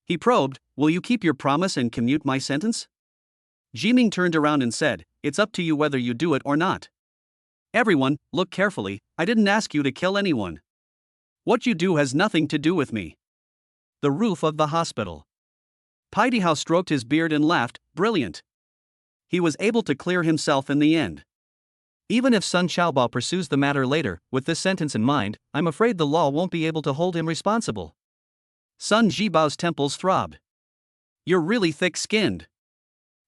He probed, will you keep your promise and commute my sentence? Jiming turned around and said, it's up to you whether you do it or not. Everyone, look carefully, I didn't ask you to kill anyone. What you do has nothing to do with me. The roof of the hospital. part.If stroked his beard and laughed, brilliant. He was able to clear himself in the end. Even if Sun Xiaobao pursues the matter later, with this sentence in mind, I'm afraid the law won't be able to hold him responsible. Sun Jibao's temples throbbed. You're really thick-skinned.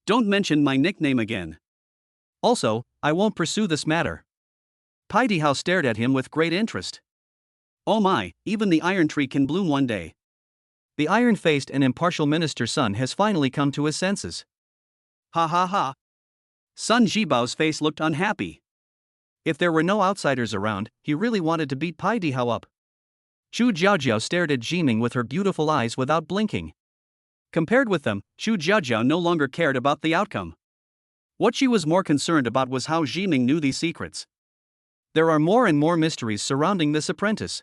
Don't mention my nickname again. Also, I won't pursue this matter. part.If stared at him with great interest. Oh my, even the iron tree can bloom one day. The iron-faced and impartial Minister Sun has finally come to his senses. Ha ha ha. Sun Jibao's face looked unhappy. If there were no outsiders around, he really wanted to beat part.If up. Chu Jiaojiao stared at Jiming with her beautiful eyes without blinking. Compared with them, Chu Jiaojiao no longer cared about the outcome. What she was more concerned about was how Jiming knew these secrets. There are more and more mysteries surrounding this apprentice.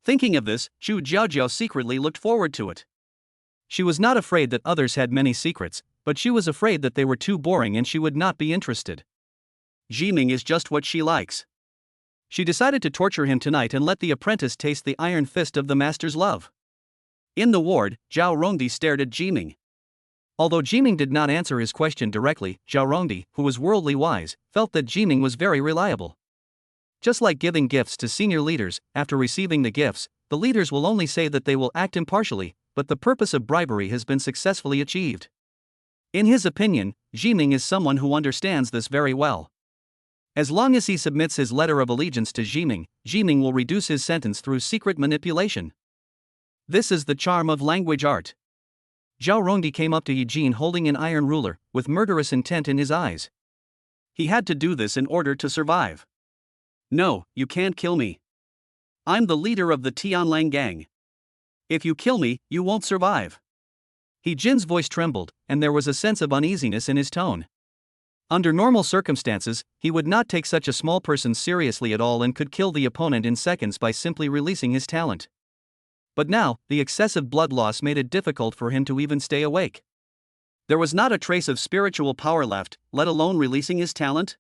Thinking of this, Chu Jiaojiao secretly looked forward to it. She was not afraid that others had many secrets, but she was afraid that they were too boring and she would not be interested. Jiming is just what she likes. She decided to torture him tonight and let the apprentice taste the iron fist of the master's love. In the ward, Zhao Rongdi stared at Jiming. Although Jiming did not answer his question directly, Zhao Rongdi, who was worldly wise, felt that Jiming was very reliable. Just like giving gifts to senior leaders, after receiving the gifts, the leaders will only say that they will act impartially, but the purpose of bribery has been successfully achieved. In his opinion, Jiming is someone who understands this very well. As long as he submits his letter of allegiance to Jiming, Jiming will reduce his sentence through secret manipulation. This is the charm of language art. Zhao Rongdi came up to He Jin holding an iron ruler, with murderous intent in his eyes. He had to do this in order to survive. No, you can't kill me. I'm the leader of the Tianlang gang. If you kill me, you won't survive. He Jin's voice trembled, and there was a sense of uneasiness in his tone. Under normal circumstances, he would not take such a small person seriously at all and could kill the opponent in seconds by simply releasing his talent. But now, the excessive blood loss made it difficult for him to even stay awake. There was not a trace of spiritual power left, let alone releasing his talent.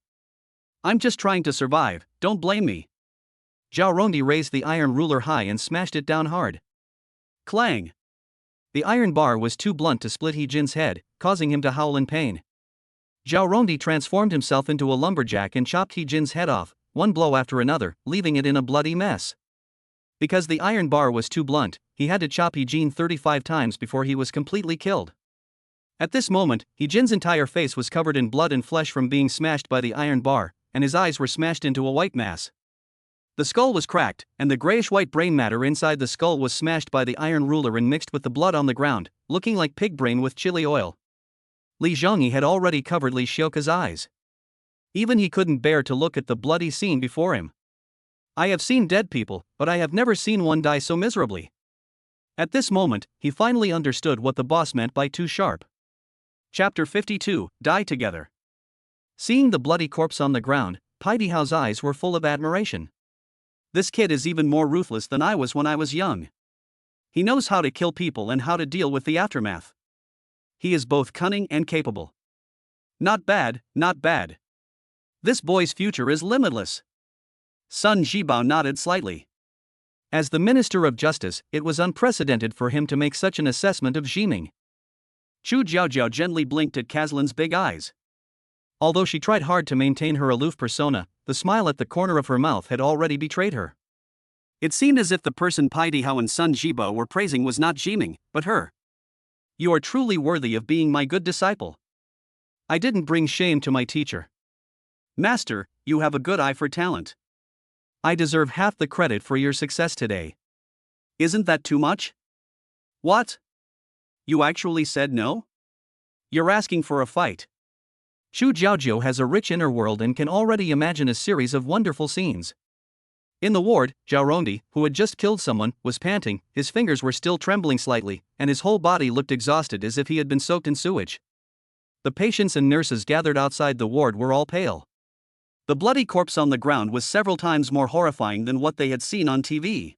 I'm just trying to survive, don't blame me. Zhao Rongdi raised the iron ruler high and smashed it down hard. Clang! The iron bar was too blunt to split He Jin's head, causing him to howl in pain. Zhao Rongdi transformed himself into a lumberjack and chopped He Jin's head off, one blow after another, leaving it in a bloody mess. Because the iron bar was too blunt, he had to chop He Jin 35 times before he was completely killed. At this moment, He Jin's entire face was covered in blood and flesh from being smashed by the iron bar, and his eyes were smashed into a white mass. The skull was cracked, and the grayish-white brain matter inside the skull was smashed by the iron ruler and mixed with the blood on the ground, looking like pig brain with chili oil. Li Zhongyi had already covered Li Xiuka's eyes. Even he couldn't bear to look at the bloody scene before him. I have seen dead people, but I have never seen one die so miserably. At this moment, he finally understood what the boss meant by too sharp. Chapter 52, Die Together. Seeing the bloody corpse on the ground, Pai Dihao's eyes were full of admiration. This kid is even more ruthless than I was when I was young. He knows how to kill people and how to deal with the aftermath. He is both cunning and capable. Not bad, not bad. This boy's future is limitless. Sun Zhibao nodded slightly. As the Minister of Justice, it was unprecedented for him to make such an assessment of Jiming. Chu Jiaojiao gently blinked at Kazlan's big eyes. Although she tried hard to maintain her aloof persona, the smile at the corner of her mouth had already betrayed her. It seemed as if the person Pai Dihao and Sun Zhibao were praising was not Jiming, but her. You are truly worthy of being my good disciple. I didn't bring shame to my teacher. Master, you have a good eye for talent. I deserve half the credit for your success today. Isn't that too much? What? You actually said no? You're asking for a fight. Chu Jiaojiao has a rich inner world and can already imagine a series of wonderful scenes. In the ward, Zhao Rongdi, who had just killed someone, was panting, his fingers were still trembling slightly, and his whole body looked exhausted as if he had been soaked in sewage. The patients and nurses gathered outside the ward were all pale. The bloody corpse on the ground was several times more horrifying than what they had seen on TV.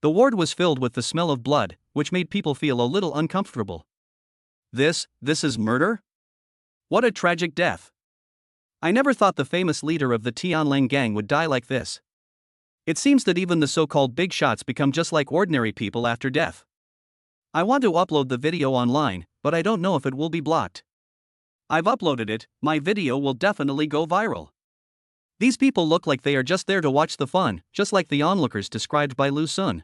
The ward was filled with the smell of blood, which made people feel a little uncomfortable. This is murder? What a tragic death. I never thought the famous leader of the Tianlang gang would die like this. It seems that even the so-called big shots become just like ordinary people after death. I want to upload the video online, but I don't know if it will be blocked. I've uploaded it, my video will definitely go viral. These people look like they are just there to watch the fun, just like the onlookers described by Lu Sun.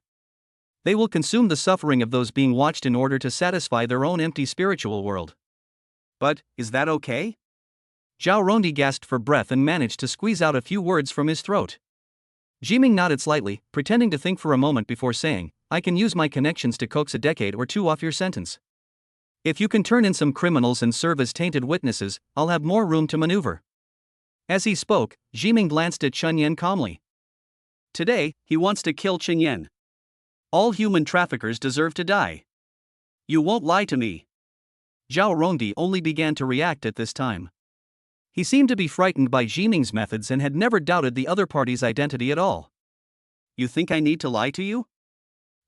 They will consume the suffering of those being watched in order to satisfy their own empty spiritual world. But, is that okay? Zhao Rongdi gasped for breath and managed to squeeze out a few words from his throat. Jiming nodded slightly, pretending to think for a moment before saying, I can use my connections to coax a decade or two off your sentence. If you can turn in some criminals and serve as tainted witnesses, I'll have more room to maneuver. As he spoke, Jiming glanced at Chen Yan calmly. Today, he wants to kill Chen Yan. All human traffickers deserve to die. You won't lie to me. Zhao Rongdi only began to react at this time. He seemed to be frightened by Jiming's methods and had never doubted the other party's identity at all. You think I need to lie to you?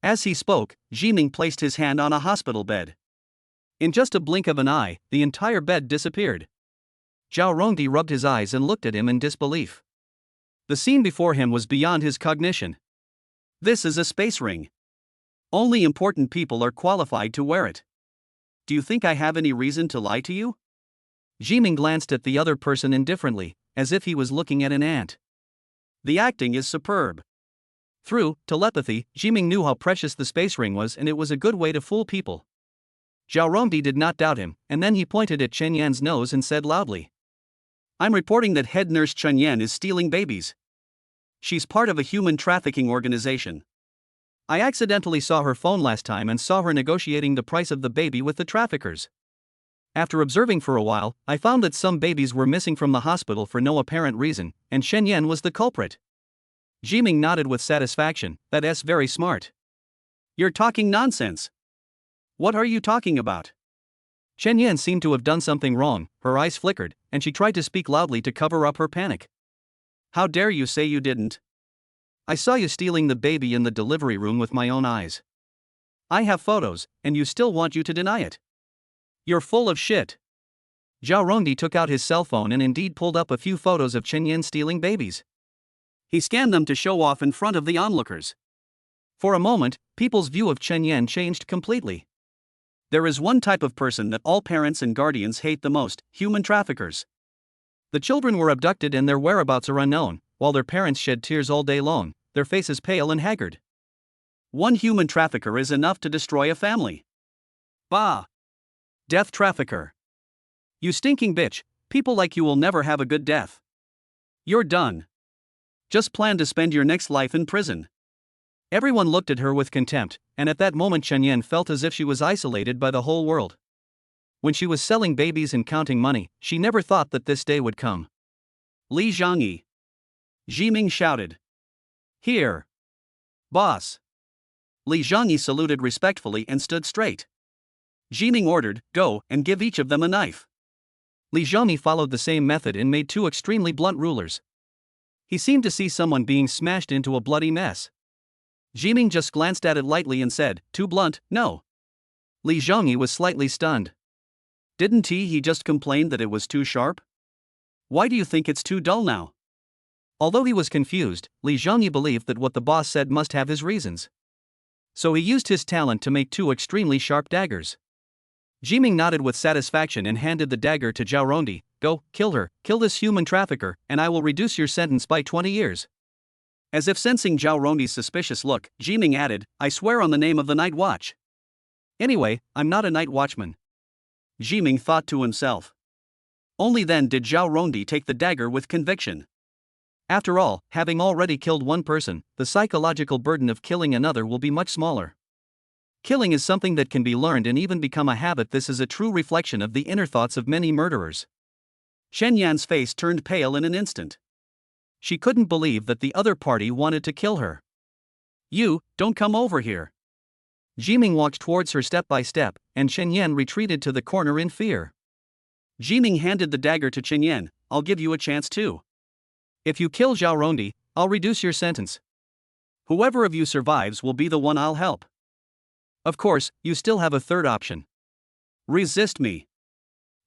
As he spoke, Jiming placed his hand on a hospital bed. In just a blink of an eye, the entire bed disappeared. Zhao Rongdi rubbed his eyes and looked at him in disbelief. The scene before him was beyond his cognition. This is a space ring. Only important people are qualified to wear it. Do you think I have any reason to lie to you? Jiming glanced at the other person indifferently, as if he was looking at an ant. The acting is superb. Through telepathy, Jiming knew how precious the space ring was, and it was a good way to fool people. Zhao Rongdi did not doubt him, and then he pointed at Chen Yan's nose and said loudly, I'm reporting that head nurse Chen Yan is stealing babies. She's part of a human trafficking organization. I accidentally saw her phone last time and saw her negotiating the price of the baby with the traffickers. After observing for a while, I found that some babies were missing from the hospital for no apparent reason, and Chen Yan was the culprit. Jiming nodded with satisfaction. That's very smart. You're talking nonsense. What are you talking about? Chen Yan seemed to have done something wrong, her eyes flickered, and she tried to speak loudly to cover up her panic. How dare you say you didn't? I saw you stealing the baby in the delivery room with my own eyes. I have photos, and you still want you to deny it. You're full of shit. Zhao Rongdi took out his cell phone and indeed pulled up a few photos of Chen Yan stealing babies. He scanned them to show off in front of the onlookers. For a moment, people's view of Chen Yan changed completely. There is one type of person that all parents and guardians hate the most: human traffickers. The children were abducted and their whereabouts are unknown, while their parents shed tears all day long, their faces pale and haggard. One human trafficker is enough to destroy a family. Bah! Death trafficker. You stinking bitch, people like you will never have a good death. You're done. Just plan to spend your next life in prison. Everyone looked at her with contempt, and at that moment Chen Yan felt as if she was isolated by the whole world. When she was selling babies and counting money, she never thought that this day would come. Li Zhangyi. Jiming shouted. Here. Boss. Li Zhangyi saluted respectfully and stood straight. Jiming ordered, go, and give each of them a knife. Li Zhangyi followed the same method and made two extremely blunt rulers. He seemed to see someone being smashed into a bloody mess. Jiming just glanced at it lightly and said, too blunt, no. Li Zhangyi was slightly stunned. Didn't he just complained that it was too sharp? Why do you think it's too dull now? Although he was confused, Li Zhangyi believed that what the boss said must have his reasons. So he used his talent to make two extremely sharp daggers. Jiming nodded with satisfaction and handed the dagger to Zhao Rongdi. Go, kill her, kill this human trafficker, and I will reduce your sentence by 20 years. As if sensing Zhao Rongdi's suspicious look, Jiming added, I swear on the name of the night watch. Anyway, I'm not a night watchman. Jiming thought to himself. Only then did Zhao Rongdi take the dagger with conviction. After all, having already killed one person, the psychological burden of killing another will be much smaller. Killing is something that can be learned and even become a habit. This is a true reflection of the inner thoughts of many murderers. Chen Yan's face turned pale in an instant. She couldn't believe that the other party wanted to kill her. You, don't come over here. Jiming walked towards her step by step, and Chen Yan retreated to the corner in fear. Jiming handed the dagger to Chen Yan. I'll give you a chance too. If you kill Zhao Rongdi, I'll reduce your sentence. Whoever of you survives will be the one I'll help. Of course, you still have a third option. Resist me.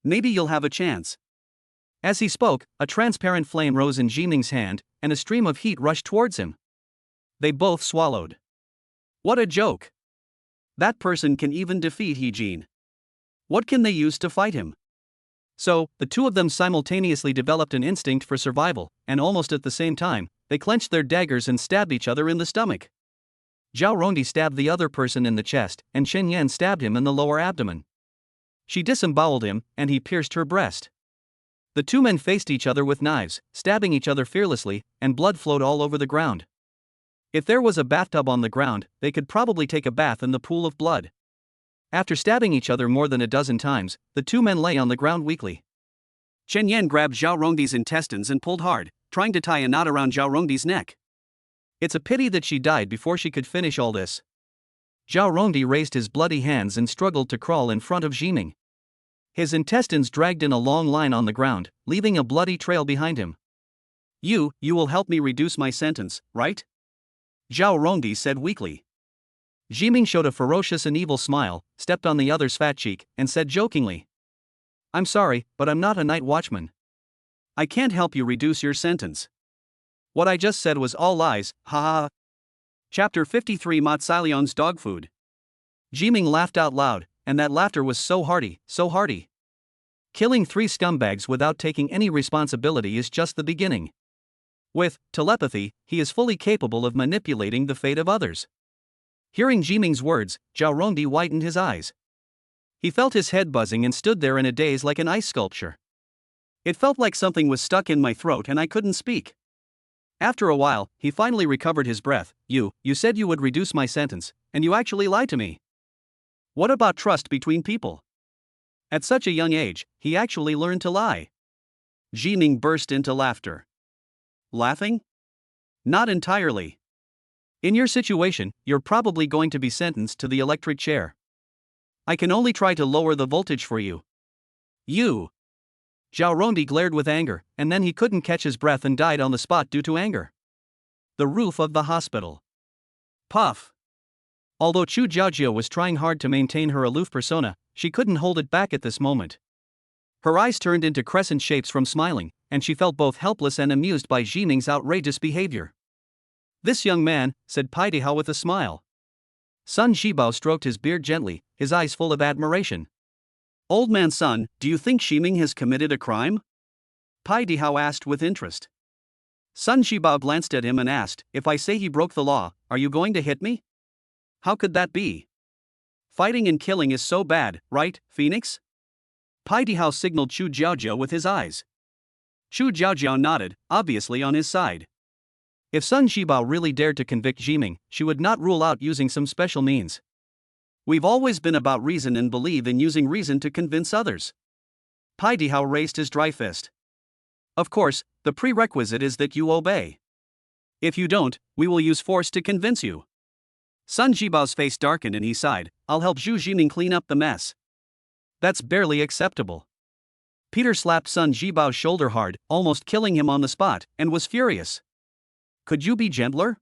Maybe you'll have a chance. As he spoke, a transparent flame rose in Jiming's hand, and a stream of heat rushed towards him. They both swallowed. What a joke! That person can even defeat He Jin. What can they use to fight him? So, the two of them simultaneously developed an instinct for survival, and almost at the same time, they clenched their daggers and stabbed each other in the stomach. Zhao Rongdi stabbed the other person in the chest, and Chen Yan stabbed him in the lower abdomen. She disemboweled him, and he pierced her breast. The two men faced each other with knives, stabbing each other fearlessly, and blood flowed all over the ground. If there was a bathtub on the ground, they could probably take a bath in the pool of blood. After stabbing each other more than a dozen times, the two men lay on the ground weakly. Chen Yan grabbed Zhao Rongdi's intestines and pulled hard, trying to tie a knot around Zhao Rongdi's neck. It's a pity that she died before she could finish all this. Zhao Rongdi raised his bloody hands and struggled to crawl in front of Jiming. His intestines dragged in a long line on the ground, leaving a bloody trail behind him. You will help me reduce my sentence, right? Zhao Rongdi said weakly. Jiming showed a ferocious and evil smile, stepped on the other's fat cheek, and said jokingly, I'm sorry, but I'm not a night watchman. I can't help you reduce your sentence. What I just said was all lies, ha ha. Chapter 53 Matsalion's Dog Food. Jiming laughed out loud, and that laughter was so hearty, so hearty. Killing 3 scumbags without taking any responsibility is just the beginning. With telepathy, he is fully capable of manipulating the fate of others. Hearing Jiming's words, Zhao Rongdi widened his eyes. He felt his head buzzing and stood there in a daze like an ice sculpture. It felt like something was stuck in my throat and I couldn't speak. After a while, he finally recovered his breath. You said you would reduce my sentence, and you actually lied to me. What about trust between people? At such a young age, he actually learned to lie. Jiming burst into laughter. Laughing? Not entirely. In your situation, you're probably going to be sentenced to the electric chair. I can only try to lower the voltage for you. You. Zhao Rongdi glared with anger, and then he couldn't catch his breath and died on the spot due to anger. The roof of the hospital. Puff. Although Chu Jiaojia was trying hard to maintain her aloof persona, she couldn't hold it back at this moment. Her eyes turned into crescent shapes from smiling, and she felt both helpless and amused by Jiming's outrageous behavior. "This young man," said Paidihao with a smile. Sun Shibao stroked his beard gently, his eyes full of admiration. "Old man Sun, do you think Ximing has committed a crime?" Paidihao asked with interest. Sun Shibao glanced at him and asked, "If I say he broke the law, are you going to hit me?" "How could that be? Fighting and killing is so bad, right, Phoenix?" Paidihao signaled Chu Jiaojiao with his eyes. Chu Jiaojiao nodded, obviously on his side. If Sun Shibao really dared to convict Jiming, she would not rule out using some special means. "We've always been about reason and believe in using reason to convince others." Paidihao raised his dry fist. "Of course, the prerequisite is that you obey. If you don't, we will use force to convince you." Sun Jibao's face darkened and he sighed, "I'll help Zhu Jiming clean up the mess." "That's barely acceptable." Peter slapped Sun Jibao's shoulder hard, almost killing him on the spot, and was furious. "Could you be gentler?"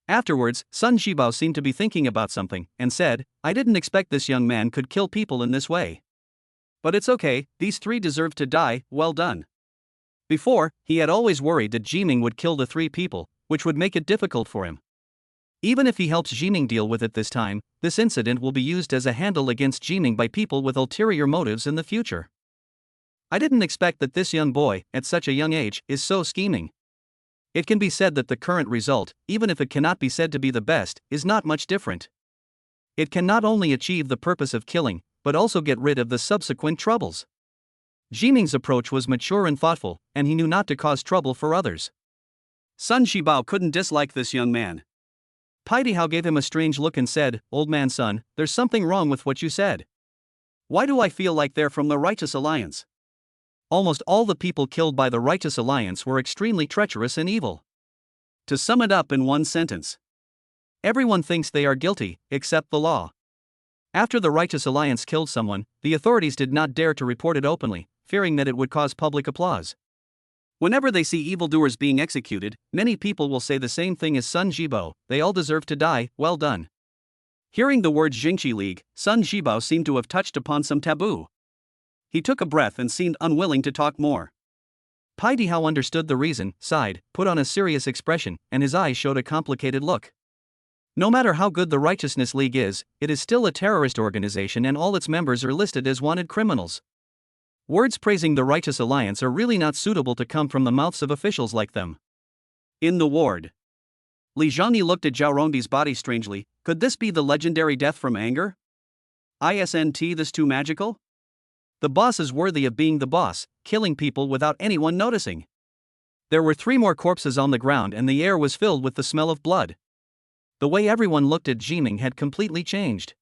Afterwards, Sun Shibao seemed to be thinking about something, and said, "I didn't expect this young man could kill people in this way. But it's okay, these three deserve to die, well done." Before, he had always worried that Jiming would kill the three people, which would make it difficult for him. Even if he helps Jiming deal with it this time, this incident will be used as a handle against Jiming by people with ulterior motives in the future. "I didn't expect that this young boy, at such a young age, is so scheming." It can be said that the current result, even if it cannot be said to be the best, is not much different. It can not only achieve the purpose of killing, but also get rid of the subsequent troubles. Jiming's approach was mature and thoughtful, and he knew not to cause trouble for others. Sun Shibao couldn't dislike this young man. Paidihao gave him a strange look and said, "Old man Sun, there's something wrong with what you said. Why do I feel like they're from the Righteous Alliance?" Almost all the people killed by the Righteous Alliance were extremely treacherous and evil. To sum it up in one sentence, everyone thinks they are guilty, except the law. After the Righteous Alliance killed someone, the authorities did not dare to report it openly, fearing that it would cause public applause. Whenever they see evildoers being executed, many people will say the same thing as Sun Shibao, "They all deserve to die, well done." Hearing the words Jingqi League, Sun Shibao seemed to have touched upon some taboo. He took a breath and seemed unwilling to talk more. Paidihao understood the reason, sighed, put on a serious expression, and his eyes showed a complicated look. No matter how good the Righteousness League is, it is still a terrorist organization and all its members are listed as wanted criminals. Words praising the Righteous Alliance are really not suitable to come from the mouths of officials like them. In the ward, Li Zhangyi looked at Zhao Rongbi's body strangely. Could this be the legendary death from anger? Isn't this too magical? The boss is worthy of being the boss, killing people without anyone noticing. There were 3 more corpses on the ground and the air was filled with the smell of blood. The way everyone looked at Jiming had completely changed.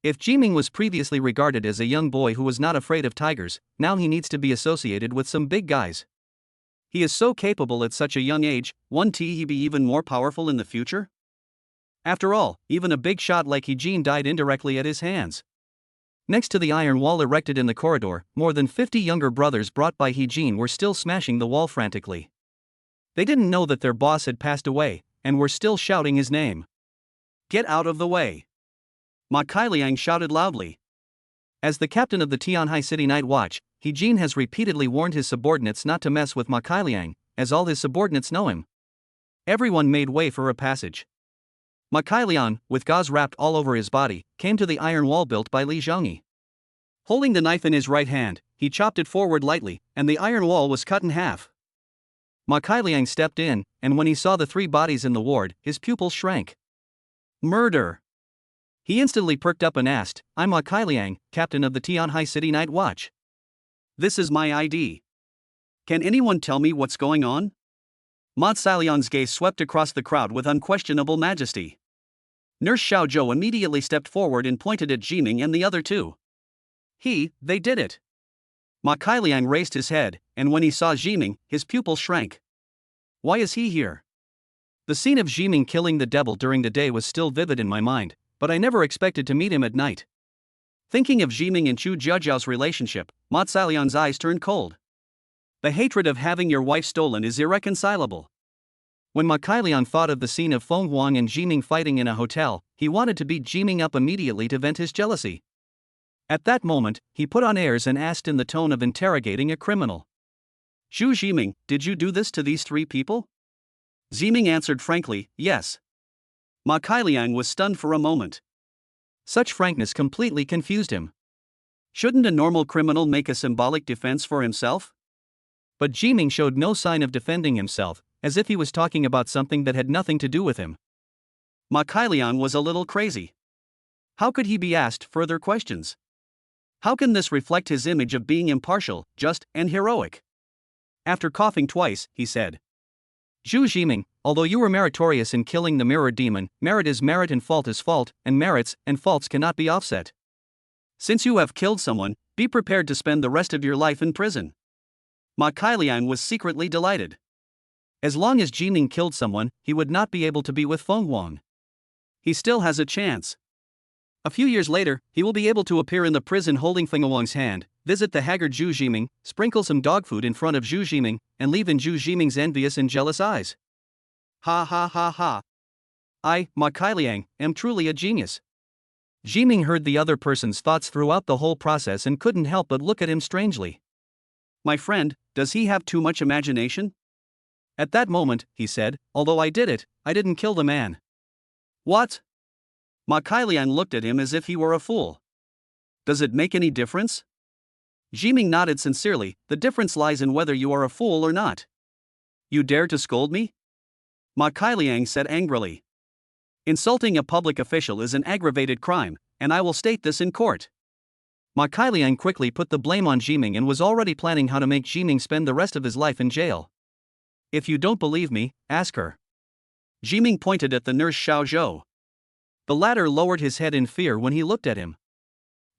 If Jiming was previously regarded as a young boy who was not afraid of tigers, now he needs to be associated with some big guys. He is so capable at such a young age, won't he be even more powerful in the future? After all, even a big shot like Hejin died indirectly at his hands. Next to the iron wall erected in the corridor, more than 50 younger brothers brought by Hejin were still smashing the wall frantically. They didn't know that their boss had passed away, and were still shouting his name. Get out of the way! Ma Kailiang shouted loudly. As the captain of the Tianhai City Night Watch, Hejin has repeatedly warned his subordinates not to mess with Ma Kailiang, as all his subordinates know him. Everyone made way for a passage. Ma Kailiang, with gauze wrapped all over his body, came to the iron wall built by Li Zhangyi. Holding the knife in his right hand, he chopped it forward lightly, and the iron wall was cut in half. Ma Kailiang stepped in, and when he saw the 3 bodies in the ward, his pupils shrank. Murder! He instantly perked up and asked, "I'm Ma Kailiang, captain of the Tianhai City Night Watch. This is my ID. Can anyone tell me what's going on?" Ma Kailiang's gaze swept across the crowd with unquestionable majesty. Nurse Xiao Zhou immediately stepped forward and pointed at Jiming and the other 2. They did it. Ma Kailiang raised his head, and when he saw Jiming, his pupils shrank. Why is he here? The scene of Jiming killing the devil during the day was still vivid in my mind, but I never expected to meet him at night. Thinking of Jiming and Chu Jiaojiao's relationship, Ma Kailiang's eyes turned cold. The hatred of having your wife stolen is irreconcilable. When Ma Kailiang thought of the scene of Feng Huang and Jiming fighting in a hotel, he wanted to beat Jiming up immediately to vent his jealousy. At that moment, he put on airs and asked in the tone of interrogating a criminal. Zhu Jiming, did you do this to these 3 people? Jiming answered frankly, yes. Ma Kailiang was stunned for a moment. Such frankness completely confused him. Shouldn't a normal criminal make a symbolic defense for himself? But Jiming showed no sign of defending himself, as if he was talking about something that had nothing to do with him. Ma Kailiang was a little crazy. How could he be asked further questions? How can this reflect his image of being impartial, just, and heroic? After coughing twice, he said, Zhu Jiming, although you were meritorious in killing the mirror demon, merit is merit and fault is fault, and merits and faults cannot be offset. Since you have killed someone, be prepared to spend the rest of your life in prison. Ma Kailiang was secretly delighted. As long as Jiming killed someone, he would not be able to be with Feng Wang. He still has a chance. A few years later, he will be able to appear in the prison holding Feng Wang's hand, visit the haggard Zhu Jiming, sprinkle some dog food in front of Zhu Jiming, and leave in Zhu Jiming's envious and jealous eyes. Ha ha ha ha. I, Ma Kailiang, am truly a genius. Jiming heard the other person's thoughts throughout the whole process and couldn't help but look at him strangely. My friend, does he have too much imagination? At that moment, he said, although I did it, I didn't kill the man. What? Ma Kailiang looked at him as if he were a fool. Does it make any difference? Jiming nodded sincerely, the difference lies in whether you are a fool or not. You dare to scold me? Ma Kailiang said angrily. Insulting a public official is an aggravated crime, and I will state this in court. Ma Kailiang quickly put the blame on Jiming and was already planning how to make Jiming spend the rest of his life in jail. If you don't believe me, ask her. Jiming pointed at the nurse Xiao Zhou. The latter lowered his head in fear when he looked at him.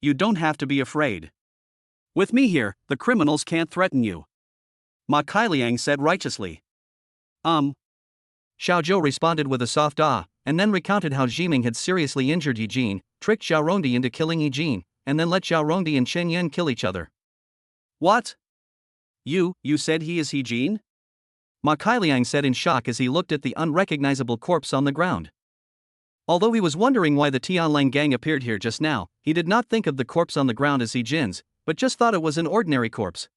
You don't have to be afraid. With me here, the criminals can't threaten you. Ma Kailiang said righteously. Xiao Zhou responded with a soft ah, and then recounted how Jiming had seriously injured Yi Jin, tricked Xiao Rongdi into killing Yi Jin, and then let Xiao Rongdi and Chen Yan kill each other. What? You said he is Yi Jin? Ma Kailiang said in shock as he looked at the unrecognizable corpse on the ground. Although he was wondering why the Tianlang gang appeared here just now, he did not think of the corpse on the ground as Yi Jin's, but just thought it was an ordinary corpse.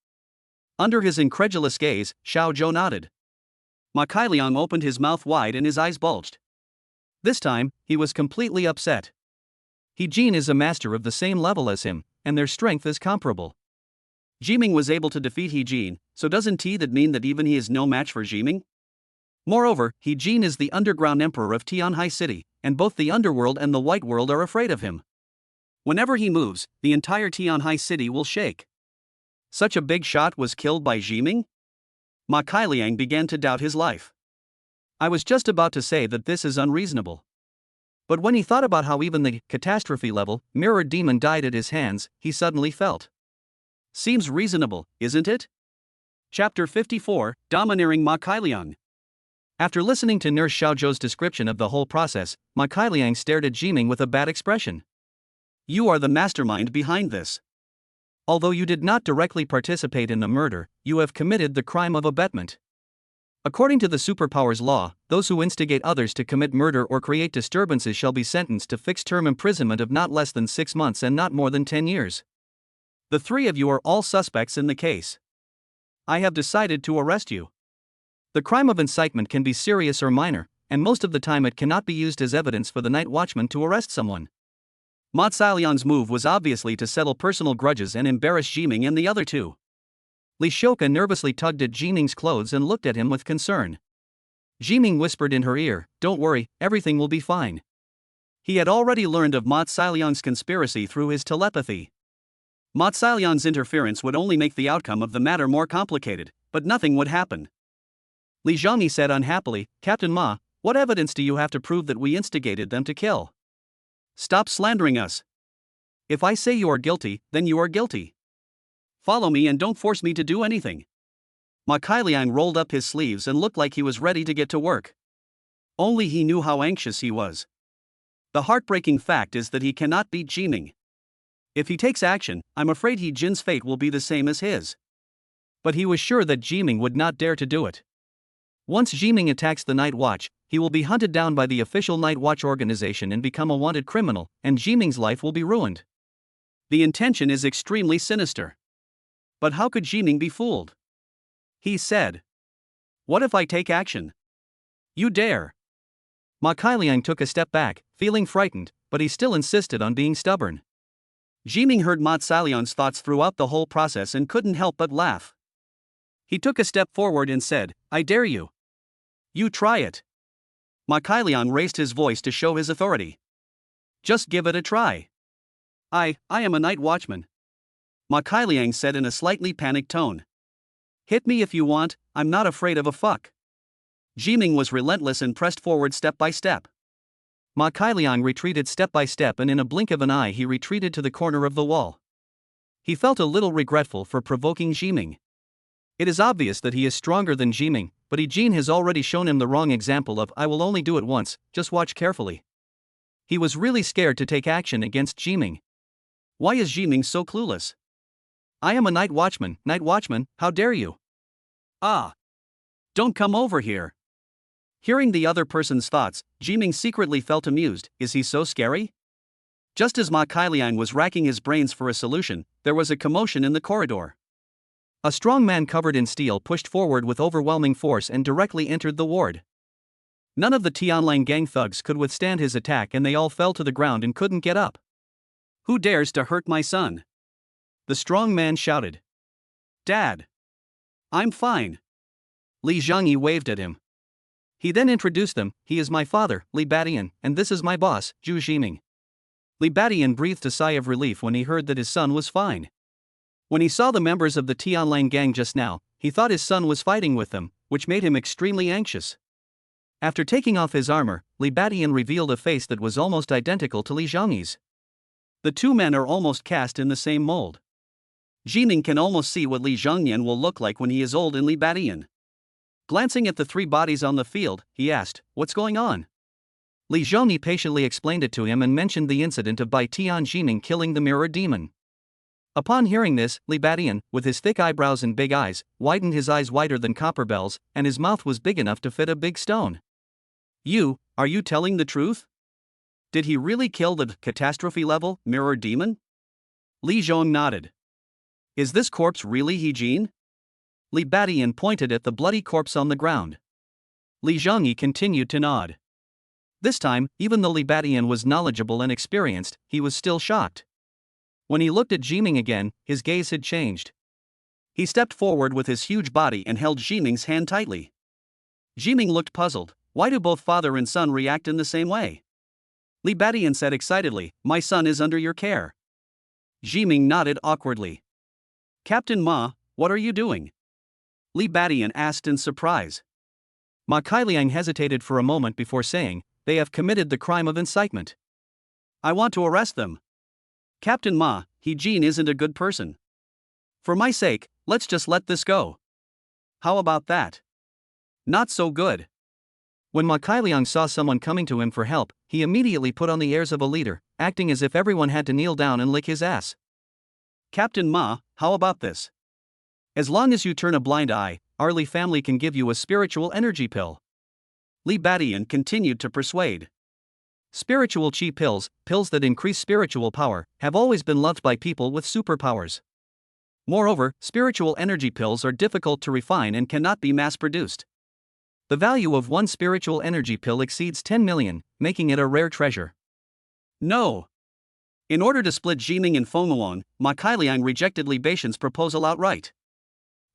Under his incredulous gaze, Xiao Zhou nodded. Ma Kailiang opened his mouth wide and his eyes bulged. This time, he was completely upset. Yi Jin is a master of the same level as him, and their strength is comparable. Jiming was able to defeat Yi Jin, so doesn't that mean that even he is no match for Jiming? Moreover, Yi Jin is the underground emperor of Tianhai City, and both the underworld and the white world are afraid of him. Whenever he moves, the entire Tianhai City will shake. Such a big shot was killed by Jiming? Ma Kailiang began to doubt his life. I was just about to say that this is unreasonable. But when he thought about how even the catastrophe level mirror demon died at his hands, he suddenly felt. Seems reasonable, isn't it? Chapter 54, Domineering Ma Kailiang. After listening to Nurse Xiao Zhou's description of the whole process, Ma Kailiang stared at Jiming with a bad expression. You are the mastermind behind this. Although you did not directly participate in the murder, you have committed the crime of abetment. According to the superpowers law, those who instigate others to commit murder or create disturbances shall be sentenced to fixed-term imprisonment of not less than 6 months and not more than 10 years. The 3 of you are all suspects in the case. I have decided to arrest you. The crime of incitement can be serious or minor, and most of the time it cannot be used as evidence for the night watchman to arrest someone. Ma Kailiang's move was obviously to settle personal grudges and embarrass Jiming and the other 2. Li Shouka nervously tugged at Jiming's clothes and looked at him with concern. Jiming whispered in her ear, "Don't worry, everything will be fine." He had already learned of Ma Kailiang's conspiracy through his telepathy. Ma Kailiang's interference would only make the outcome of the matter more complicated, but nothing would happen. Li Zhongyi said unhappily, "Captain Ma, what evidence do you have to prove that we instigated them to kill?" Stop slandering us. If I say you are guilty, then you are guilty. Follow me and don't force me to do anything. Ma Kailiang rolled up his sleeves and looked like he was ready to get to work. Only he knew how anxious he was. The heartbreaking fact is that he cannot beat Jiming. If he takes action, I'm afraid Yi Jin's fate will be the same as his. But he was sure that Jiming would not dare to do it. Once Jiming attacks the Night Watch, he will be hunted down by the official Night Watch organization and become a wanted criminal, and Jiming's life will be ruined. The intention is extremely sinister. But how could Jiming be fooled? He said. What if I take action? You dare. Ma Kailiang took a step back, feeling frightened, but he still insisted on being stubborn. Jiming heard Ma Cailion's thoughts throughout the whole process and couldn't help but laugh. He took a step forward and said, I dare you. You try it. Ma Kailiang raised his voice to show his authority. Just give it a try. I am a night watchman. Ma Kailiang said in a slightly panicked tone. Hit me if you want, I'm not afraid of a fuck. Jiming was relentless and pressed forward step by step. Ma Kailiang retreated step by step, and in a blink of an eye he retreated to the corner of the wall. He felt a little regretful for provoking Jiming. It is obvious that he is stronger than Jiming, but Jin has already shown him the wrong example of I will only do it once, just watch carefully. He was really scared to take action against Jiming. Why is Jiming so clueless? I am a night watchman, how dare you? Ah! Don't come over here. Hearing the other person's thoughts, Jiming secretly felt amused. Is he so scary? Just as Ma Kailiang was racking his brains for a solution, there was a commotion in the corridor. A strong man covered in steel pushed forward with overwhelming force and directly entered the ward. None of the Tianlang gang thugs could withstand his attack, and they all fell to the ground and couldn't get up. Who dares to hurt my son? The strong man shouted. Dad. I'm fine. Li Zhangyi waved at him. He then introduced them. He is my father, Li Batian, and this is my boss, Zhu Jiming. Li Batian breathed a sigh of relief when he heard that his son was fine. When he saw the members of the Tianlang gang just now, he thought his son was fighting with them, which made him extremely anxious. After taking off his armor, Li Batian revealed a face that was almost identical to Li Zhangyi's. The two men are almost cast in the same mold. Jiming can almost see what Li Zhangyan will look like when he is old in Li Batian. Glancing at the three bodies on the field, he asked, what's going on? Li Zhangyi patiently explained it to him and mentioned the incident of Bai Tian Jiming killing the mirror demon. Upon hearing this, Li Batian, with his thick eyebrows and big eyes, widened his eyes wider than copper bells, and his mouth was big enough to fit a big stone. Are you telling the truth? Did he really kill the catastrophe level mirror demon? Li Zhong nodded. Is this corpse really He Jin? Li Batian pointed at the bloody corpse on the ground. Li Zhangyi continued to nod. This time, even though Li Batian was knowledgeable and experienced, he was still shocked. When he looked at Jiming again, his gaze had changed. He stepped forward with his huge body and held Jiming's hand tightly. Jiming looked puzzled. Why do both father and son react in the same way? Li Batian said excitedly, my son is under your care. Jiming nodded awkwardly. Captain Ma, what are you doing? Li Batian asked in surprise. Ma Kailiang hesitated for a moment before saying, they have committed the crime of incitement. I want to arrest them. Captain Ma, He Jin isn't a good person. For my sake, let's just let this go. How about that? Not so good. When Ma Kailiang saw someone coming to him for help, he immediately put on the airs of a leader, acting as if everyone had to kneel down and lick his ass. Captain Ma, how about this? As long as you turn a blind eye, our Li family can give you a spiritual energy pill. Li Batian continued to persuade. Spiritual chi pills, pills that increase spiritual power, have always been loved by people with superpowers. Moreover, spiritual energy pills are difficult to refine and cannot be mass-produced. The value of one spiritual energy pill exceeds 10 million, making it a rare treasure. No. In order to split Jiming and Fengmuang, Ma Kailiang rejected Li Batian's proposal outright.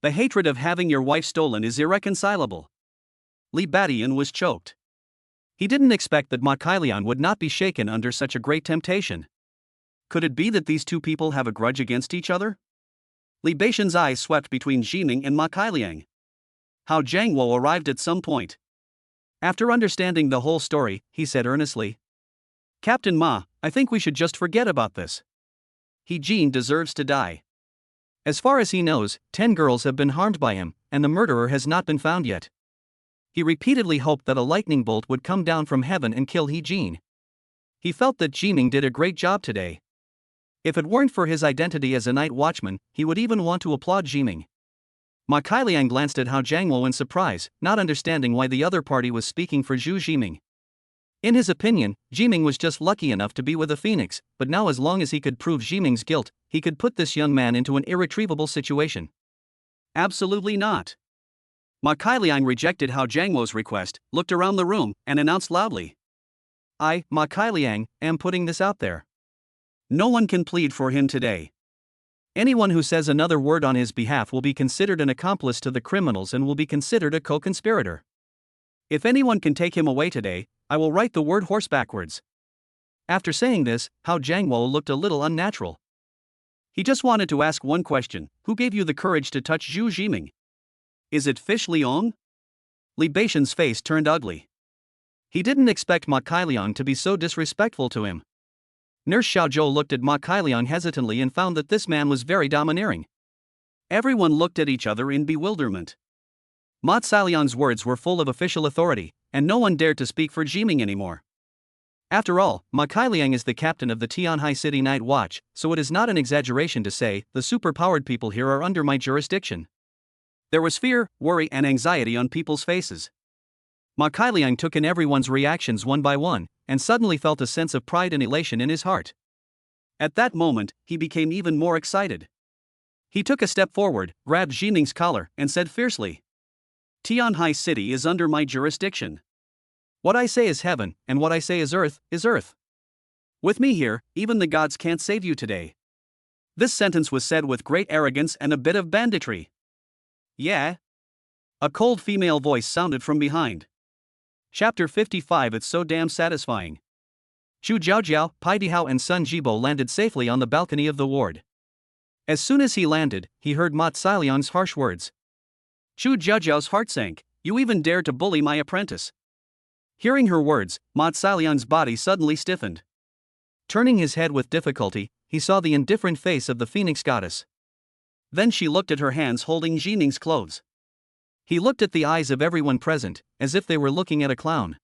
The hatred of having your wife stolen is irreconcilable. Li Batian was choked. He didn't expect that Ma Kailiang would not be shaken under such a great temptation. Could it be that these two people have a grudge against each other? Li Batian's eyes swept between Jiming and Ma Kailiang. How Jiang Wo arrived at some point. After understanding the whole story, he said earnestly, Captain Ma, I think we should just forget about this. He Jin deserves to die. As far as he knows, 10 girls have been harmed by him, and the murderer has not been found yet. He repeatedly hoped that a lightning bolt would come down from heaven and kill He Jin. He felt that Jiming did a great job today. If it weren't for his identity as a night watchman, he would even want to applaud Jiming. Ma Kailiang glanced at Hao Jiangwo in surprise, not understanding why the other party was speaking for Zhu Jiming. In his opinion, Jiming was just lucky enough to be with a phoenix, but now as long as he could prove Jiming's guilt, he could put this young man into an irretrievable situation. Absolutely not. Ma Kailiang rejected Hao Jiangwo's request, looked around the room, and announced loudly. I, Ma Kailiang, am putting this out there. No one can plead for him today. Anyone who says another word on his behalf will be considered an accomplice to the criminals and will be considered a co-conspirator. If anyone can take him away today, I will write the word horse backwards. After saying this, Hao Jiangwo looked a little unnatural. He just wanted to ask one question: who gave you the courage to touch Zhu Jiming? Is it Fish Liang? Li Beixian's face turned ugly. He didn't expect Ma Kailiang to be so disrespectful to him. Nurse Xiaozhou looked at Ma Kailiang hesitantly and found that this man was very domineering. Everyone looked at each other in bewilderment. Ma Kailiang's words were full of official authority, and no one dared to speak for Jiming anymore. After all, Ma Kailiang is the captain of the Tianhai City Night Watch, so it is not an exaggeration to say the super-powered people here are under my jurisdiction. There was fear, worry, and anxiety on people's faces. Ma Kailiang took in everyone's reactions one by one, and suddenly felt a sense of pride and elation in his heart. At that moment, he became even more excited. He took a step forward, grabbed Jiming's collar, and said fiercely, Tianhai City is under my jurisdiction. What I say is heaven, and what I say is earth, is earth. With me here, even the gods can't save you today. This sentence was said with great arrogance and a bit of banditry. Yeah? A cold female voice sounded from behind. Chapter 55. It's so damn satisfying. Zhu Jiaojiao, Pai Dihao and Sun Jibo landed safely on the balcony of the ward. As soon as he landed, he heard Ma Kailiang's harsh words. Zhu Jiaojiao's heart sank. You even dared to bully my apprentice. Hearing her words, Ma Kailiang's body suddenly stiffened. Turning his head with difficulty, he saw the indifferent face of the Phoenix goddess. Then she looked at her hands holding Jiming's clothes. He looked at the eyes of everyone present, as if they were looking at a clown.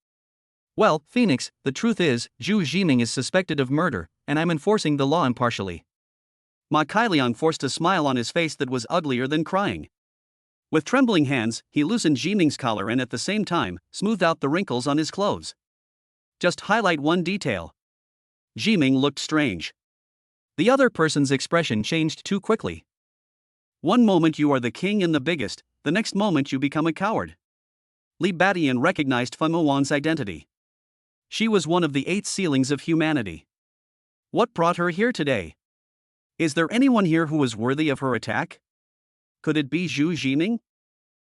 Well, Phoenix, the truth is, Zhu Jiming is suspected of murder, and I'm enforcing the law impartially. Ma Kailiang forced a smile on his face that was uglier than crying. With trembling hands, he loosened Jiming's collar and at the same time, smoothed out the wrinkles on his clothes. Just highlight one detail. Jiming looked strange. The other person's expression changed too quickly. One moment you are the king and the biggest, the next moment you become a coward. Li Batian recognized Feng Wan's identity. She was one of the 8 sealings of humanity. What brought her here today? Is there anyone here who was worthy of her attack? Could it be Zhu Jiming?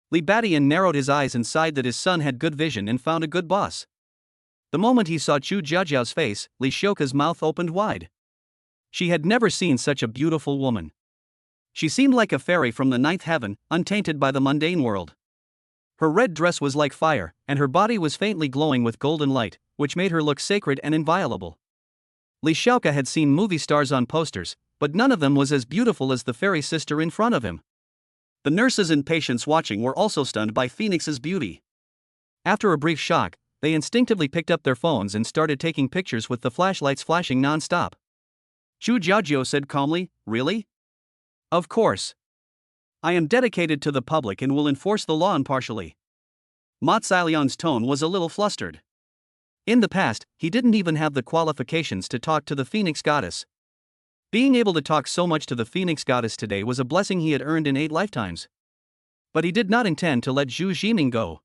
Li Batian narrowed his eyes and sighed that his son had good vision and found a good boss. The moment he saw Zhu Jiaojiao's face, Li Shouka's mouth opened wide. She had never seen such a beautiful woman. She seemed like a fairy from the 9th heaven, untainted by the mundane world. Her red dress was like fire, and her body was faintly glowing with golden light, which made her look sacred and inviolable. Li Shouka had seen movie stars on posters, but none of them was as beautiful as the fairy sister in front of him. The nurses and patients watching were also stunned by Phoenix's beauty. After a brief shock, they instinctively picked up their phones and started taking pictures with the flashlights flashing non-stop. Zhu Jiaojiao said calmly, Really? Of course. I am dedicated to the public and will enforce the law impartially. Ma Kailiang's tone was a little flustered. In the past, he didn't even have the qualifications to talk to the Phoenix goddess. Being able to talk so much to the Phoenix goddess today was a blessing he had earned in 8 lifetimes. But he did not intend to let Zhu Jiming go.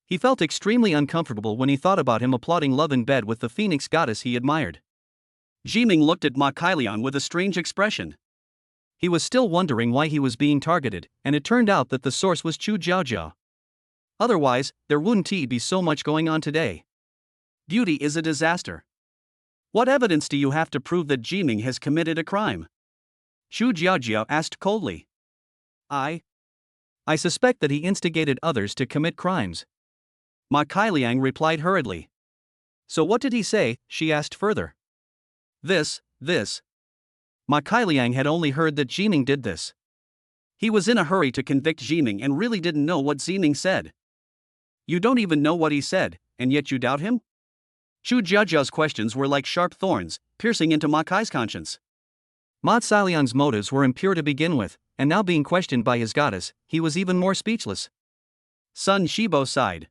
He felt extremely uncomfortable when he thought about him applauding love in bed with the Phoenix goddess he admired. Jiming looked at Ma Kailiang with a strange expression. He was still wondering why he was being targeted, and it turned out that the source was Zhu Jiaojiao. Otherwise, there wouldn't be so much going on today. Beauty is a disaster. What evidence do you have to prove that Jiming has committed a crime? Zhu Jiaojiao asked coldly. I suspect that he instigated others to commit crimes. Ma Kailiang replied hurriedly. So what did he say? She asked further. This. Ma Kailiang had only heard that Jiming did this. He was in a hurry to convict Jiming and really didn't know what Jiming said. You don't even know what he said, and yet you doubt him? Zhu Jiaojiao's questions were like sharp thorns, piercing into Ma Kai's conscience. Ma Kailiang's motives were impure to begin with, and now being questioned by his goddess, he was even more speechless. Sun Shibo sighed.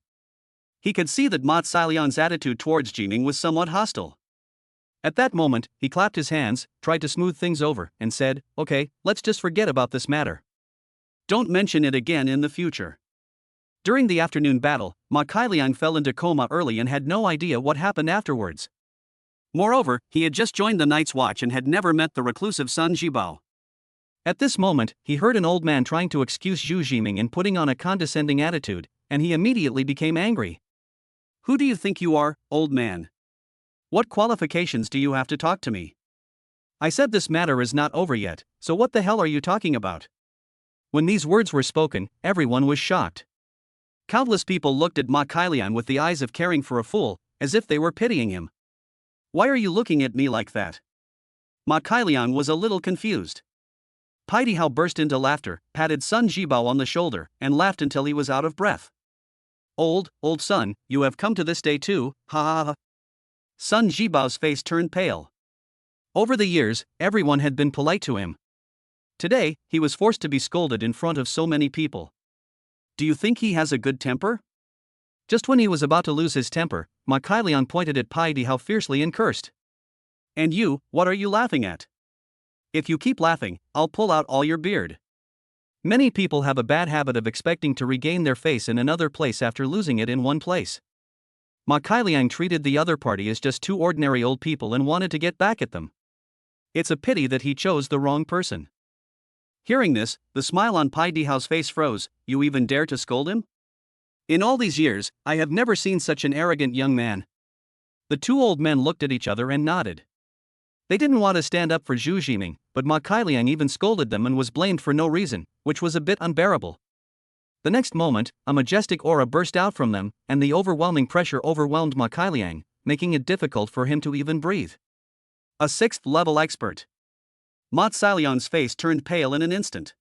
He could see that Ma Cailion's attitude towards Jiming was somewhat hostile. At that moment, he clapped his hands, tried to smooth things over, and said, "Okay, let's just forget about this matter. Don't mention it again in the future." During the afternoon battle, Ma Cailiang fell into coma early and had no idea what happened afterwards. Moreover, he had just joined the Night's Watch and had never met the reclusive Sun Jibao. At this moment, he heard an old man trying to excuse Zhu Jiming and putting on a condescending attitude, and he immediately became angry. "Who do you think you are, old man? What qualifications do you have to talk to me? I said this matter is not over yet, so what the hell are you talking about?" When these words were spoken, everyone was shocked. Countless people looked at Ma Cailiang with the eyes of caring for a fool, as if they were pitying him. "Why are you looking at me like that?" Ma Cailiang was a little confused. Paidihao burst into laughter, patted Sun Jibao on the shoulder, and laughed until he was out of breath. Old son, you have come to this day too, ha ha ha." Sun Jibao's face turned pale. Over the years, everyone had been polite to him. Today, he was forced to be scolded in front of so many people. "Do you think he has a good temper?" Just when he was about to lose his temper, Ma Cailiang pointed at Paidihao fiercely and cursed. "And you, what are you laughing at? If you keep laughing, I'll pull out all your beard." Many people have a bad habit of expecting to regain their face in another place after losing it in one place. Ma Cailiang treated the other party as just two ordinary old people and wanted to get back at them. It's a pity that he chose the wrong person. Hearing this, the smile on Paidihao's face froze. "You even dare to scold him? In all these years, I have never seen such an arrogant young man." The two old men looked at each other and nodded. They didn't want to stand up for Zhu Jiming, but Ma Cailiang even scolded them and was blamed for no reason, which was a bit unbearable. The next moment, a majestic aura burst out from them, and the overwhelming pressure overwhelmed Ma Cailiang, making it difficult for him to even breathe. A 6th-level expert. Ma Cailion's face turned pale in an instant.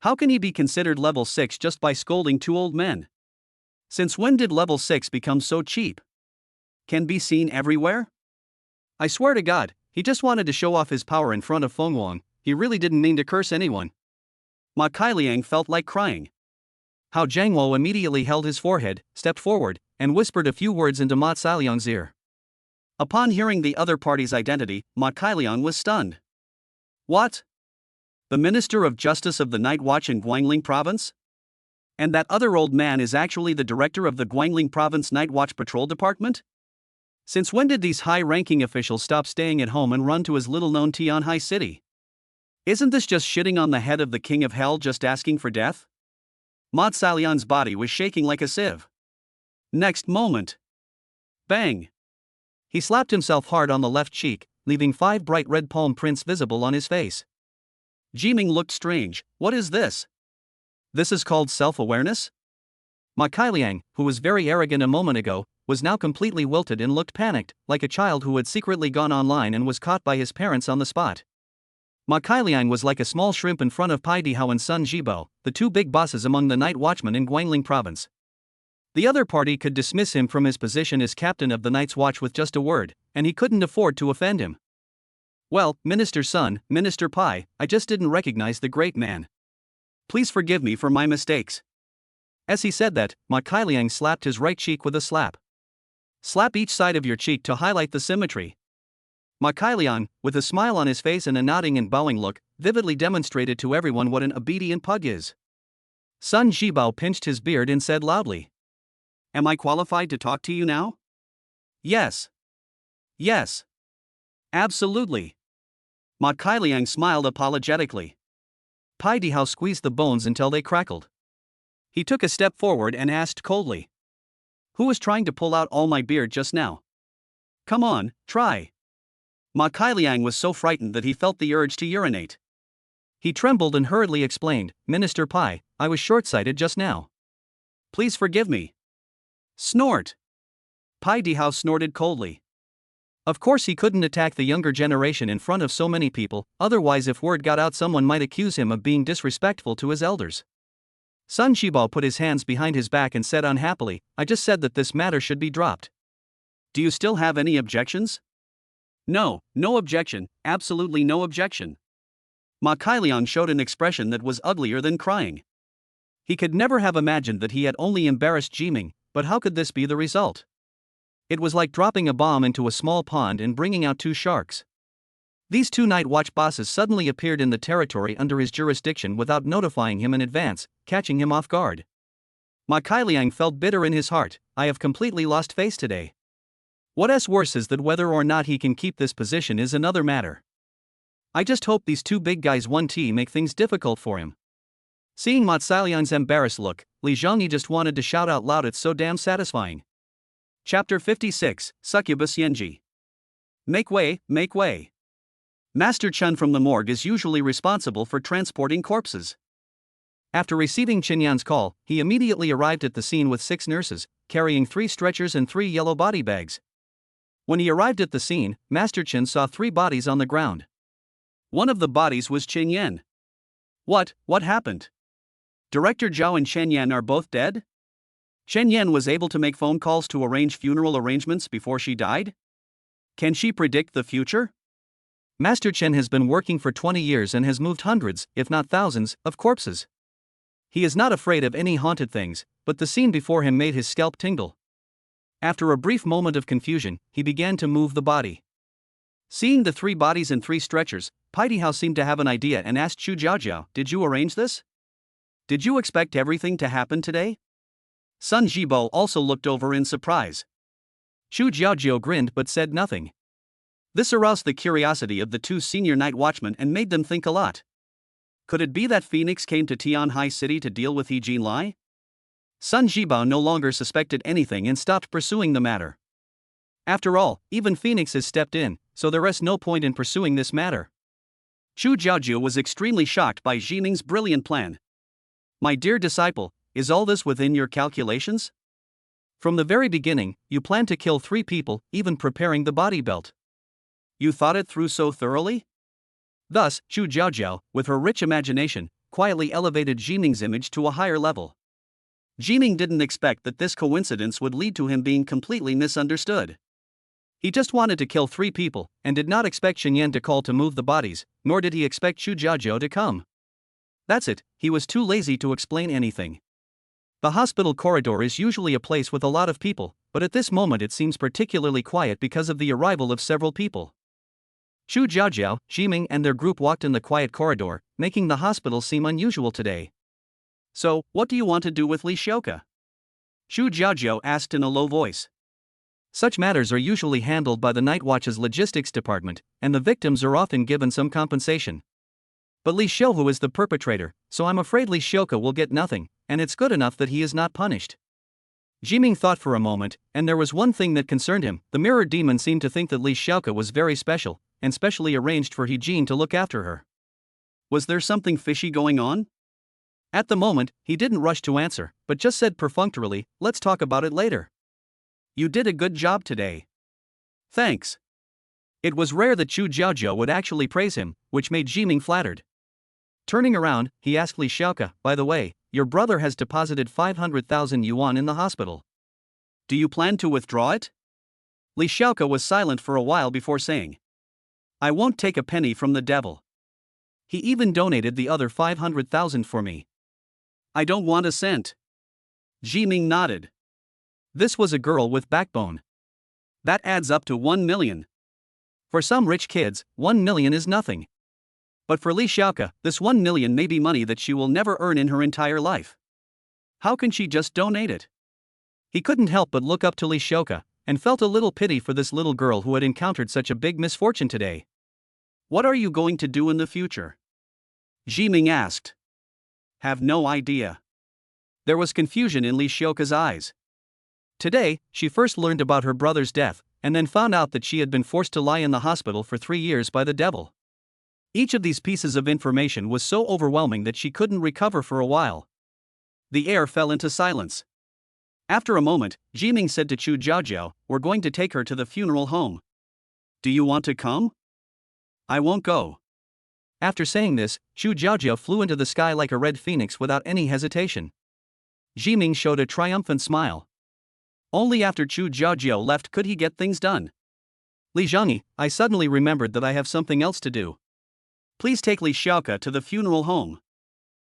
How can he be considered level 6 just by scolding two old men? Since when did level 6 become so cheap? Can be seen everywhere? I swear to God, he just wanted to show off his power in front of Feng Wang. He really didn't mean to curse anyone. Ma Cailiang felt like crying. Hao Jiangwo immediately held his forehead, stepped forward, and whispered a few words into Ma Cailiang's ear. Upon hearing the other party's identity, Ma Cailiang was stunned. "What? The Minister of Justice of the Night Watch in Guangling Province? And that other old man is actually the director of the Guangling Province Night Watch Patrol Department? Since when did these high-ranking officials stop staying at home and run to his little-known Tianhai city? Isn't this just shitting on the head of the King of Hell just asking for death?" Ma Cailion's body was shaking like a sieve. Next moment. Bang! He slapped himself hard on the left cheek, leaving 5 bright red palm prints visible on his face. Jiming looked strange. "What is this? This is called self-awareness?" Ma Cailiang, who was very arrogant a moment ago, was now completely wilted and looked panicked, like a child who had secretly gone online and was caught by his parents on the spot. Ma Cailiang was like a small shrimp in front of Paidihao and Sun Jibao, the two big bosses among the night watchmen in Guangling Province. The other party could dismiss him from his position as captain of the Night's Watch with just a word, and he couldn't afford to offend him. "Well, Minister Sun, Minister Pai, I just didn't recognize the great man. Please forgive me for my mistakes." As he said that, Ma Cailiang slapped his right cheek with a slap. "Slap each side of your cheek to highlight the symmetry." Ma Cailiang, with a smile on his face and a nodding and bowing look, vividly demonstrated to everyone what an obedient pug is. Sun Jibao pinched his beard and said loudly, "Am I qualified to talk to you now?" "Yes. Yes. Absolutely." Ma Cailiang smiled apologetically. Paidihao squeezed the bones until they crackled. He took a step forward and asked coldly, "Who was trying to pull out all my beard just now? Come on, try." Ma Cailiang was so frightened that he felt the urge to urinate. He trembled and hurriedly explained, "Minister Pai, I was short-sighted just now. Please forgive me." Snort. Paidihao snorted coldly. Of course he couldn't attack the younger generation in front of so many people, otherwise if word got out someone might accuse him of being disrespectful to his elders. Sun Jibao put his hands behind his back and said unhappily, "I just said that this matter should be dropped." "Do you still have any objections?" "No, no objection, absolutely no objection." Ma Cailiang showed an expression that was uglier than crying. He could never have imagined that he had only embarrassed Jiming, but how could this be the result? It was like dropping a bomb into a small pond and bringing out two sharks. These two night watch bosses suddenly appeared in the territory under his jurisdiction without notifying him in advance, catching him off guard. Ma Kailiang felt bitter in his heart. I have completely lost face today. What's worse is that whether or not he can keep this position is another matter. I just hope these two big guys 1T make things difficult for him. Seeing Ma Kailiang's embarrassed look, Li Zhongyi just wanted to shout out loud, it's so damn satisfying. Chapter 56, Succubus Yenji. Make way, make way. Master Chen from the morgue is usually responsible for transporting corpses. After receiving Qinyan's call, he immediately arrived at the scene with 6 nurses, carrying 3 stretchers and 3 yellow body bags. When he arrived at the scene, Master Chen saw 3 bodies on the ground. One of the bodies was Qinyan. What happened? Director Zhao and Qinyan are both dead? Qinyan was able to make phone calls to arrange funeral arrangements before she died? Can she predict the future? Master Chen has been working for 20 years and has moved hundreds, if not thousands, of corpses. He is not afraid of any haunted things, but the scene before him made his scalp tingle. After a brief moment of confusion, he began to move the body. Seeing the 3 bodies and 3 stretchers, Pai Hao seemed to have an idea and asked Chu Jiaojiao, did you arrange this? Did you expect everything to happen today? Sun Jibo also looked over in surprise. Chu Jiaojiao grinned but said nothing. This aroused the curiosity of the 2 senior night watchmen and made them think a lot. Could it be that Phoenix came to Tianhai City to deal with He Jinlai? Sun Jibo no longer suspected anything and stopped pursuing the matter. After all, even Phoenix has stepped in, so there is no point in pursuing this matter. Chu Jiaojiao was extremely shocked by Jining's brilliant plan. My dear disciple, is all this within your calculations? From the very beginning, you planned to kill 3 people, even preparing the body belt. You thought it through so thoroughly? Thus, Chu Jiaojiao, with her rich imagination, quietly elevated Jining's image to a higher level. Jining didn't expect that this coincidence would lead to him being completely misunderstood. He just wanted to kill 3 people, and did not expect Xinyan to call to move the bodies, nor did he expect Chu Jiaojiao to come. That's it, he was too lazy to explain anything. The hospital corridor is usually a place with a lot of people, but at this moment it seems particularly quiet because of the arrival of several people. Chu Jiaojiao, Jiming and their group walked in the quiet corridor, making the hospital seem unusual today. So, what do you want to do with Li Xiaoka? Chu Jiaojiao asked in a low voice. Such matters are usually handled by the Night Watch's logistics department, and the victims are often given some compensation. But Li Xiaohu is the perpetrator, so I'm afraid Li Xiaoka will get nothing, and it's good enough that he is not punished. Jiming thought for a moment, and there was one thing that concerned him. The mirror demon seemed to think that Li Xiaoka was very special, and specially arranged for He Jin to look after her. Was there something fishy going on? At the moment, he didn't rush to answer, but just said perfunctorily, let's talk about it later. You did a good job today. Thanks. It was rare that Chu Jiaojiao would actually praise him, which made Jiming flattered. Turning around, he asked Li Xiaoka, by the way, your brother has deposited 500,000 yuan in the hospital. Do you plan to withdraw it? Li Xiaoka was silent for a while before saying, I won't take a penny from the devil. He even donated the other 500,000 for me. I don't want a cent. Jiming nodded. This was a girl with backbone. That adds up to 1 million. For some rich kids, 1 million is nothing. But for Li Xiaoka, this 1 million may be money that she will never earn in her entire life. How can she just donate it? He couldn't help but look up to Li Xiaoka, and felt a little pity for this little girl who had encountered such a big misfortune today. What are you going to do in the future? Jiming asked. Have no idea. There was confusion in Li Xiaoka's eyes. Today, she first learned about her brother's death, and then found out that she had been forced to lie in the hospital for 3 years by the devil. Each of these pieces of information was so overwhelming that she couldn't recover for a while. The air fell into silence. After a moment, Jiming said to Chu Jiaojiao, we're going to take her to the funeral home. Do you want to come? I won't go. After saying this, Chu Jiaojiao flew into the sky like a red phoenix without any hesitation. Jiming showed a triumphant smile. Only after Chu Jiaojiao left could he get things done. Li Zhongyi, I suddenly remembered that I have something else to do. Please take Li Xiaoka to the funeral home.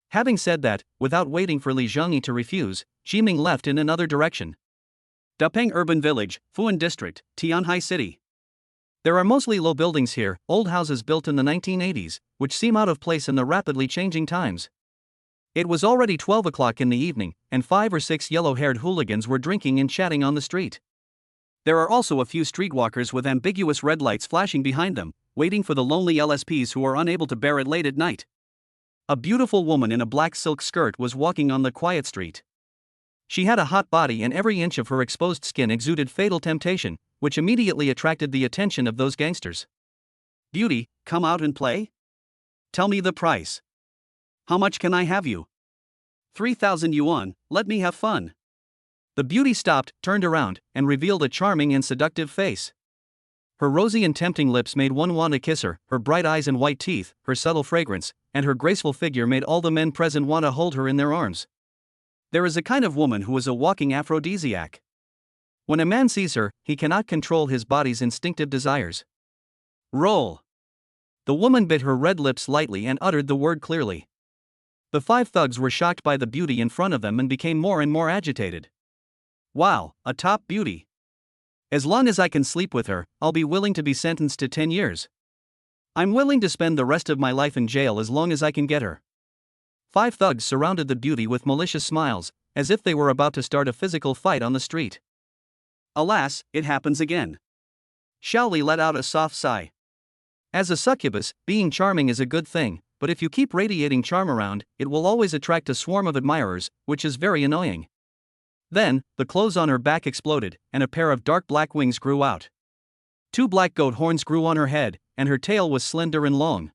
Having said that, without waiting for Li Zhongyi to refuse, Jiming left in another direction. Dapeng Urban Village, Fuan District, Tianhai City. There are mostly low buildings here, old houses built in the 1980s, which seem out of place in the rapidly changing times. It was already 12 o'clock in the evening, and 5 or 6 yellow-haired hooligans were drinking and chatting on the street. There are also a few streetwalkers with ambiguous red lights flashing behind them, waiting for the lonely LSPs who are unable to bear it late at night. A beautiful woman in a black silk skirt was walking on the quiet street. She had a hot body and every inch of her exposed skin exuded fatal temptation, which immediately attracted the attention of those gangsters. "Beauty, come out and play? Tell me the price. How much can I have you?" 3,000 yuan, let me have fun." The beauty stopped, turned around, and revealed a charming and seductive face. Her rosy and tempting lips made one want to kiss her, her bright eyes and white teeth, her subtle fragrance, and her graceful figure made all the men present want to hold her in their arms. There is a kind of woman who is a walking aphrodisiac. When a man sees her, he cannot control his body's instinctive desires. Roll. The woman bit her red lips lightly and uttered the word clearly. The 5 thugs were shocked by the beauty in front of them and became more and more agitated. "Wow, a top beauty. As long as I can sleep with her, I'll be willing to be sentenced to 10 years. I'm willing to spend the rest of my life in jail as long as I can get her." 5 thugs surrounded the beauty with malicious smiles, as if they were about to start a physical fight on the street. Alas, it happens again. Xiaoli let out a soft sigh. As a succubus, being charming is a good thing, but if you keep radiating charm around, it will always attract a swarm of admirers, which is very annoying. Then, the clothes on her back exploded, and a pair of dark black wings grew out. 2 black goat horns grew on her head, and her tail was slender and long.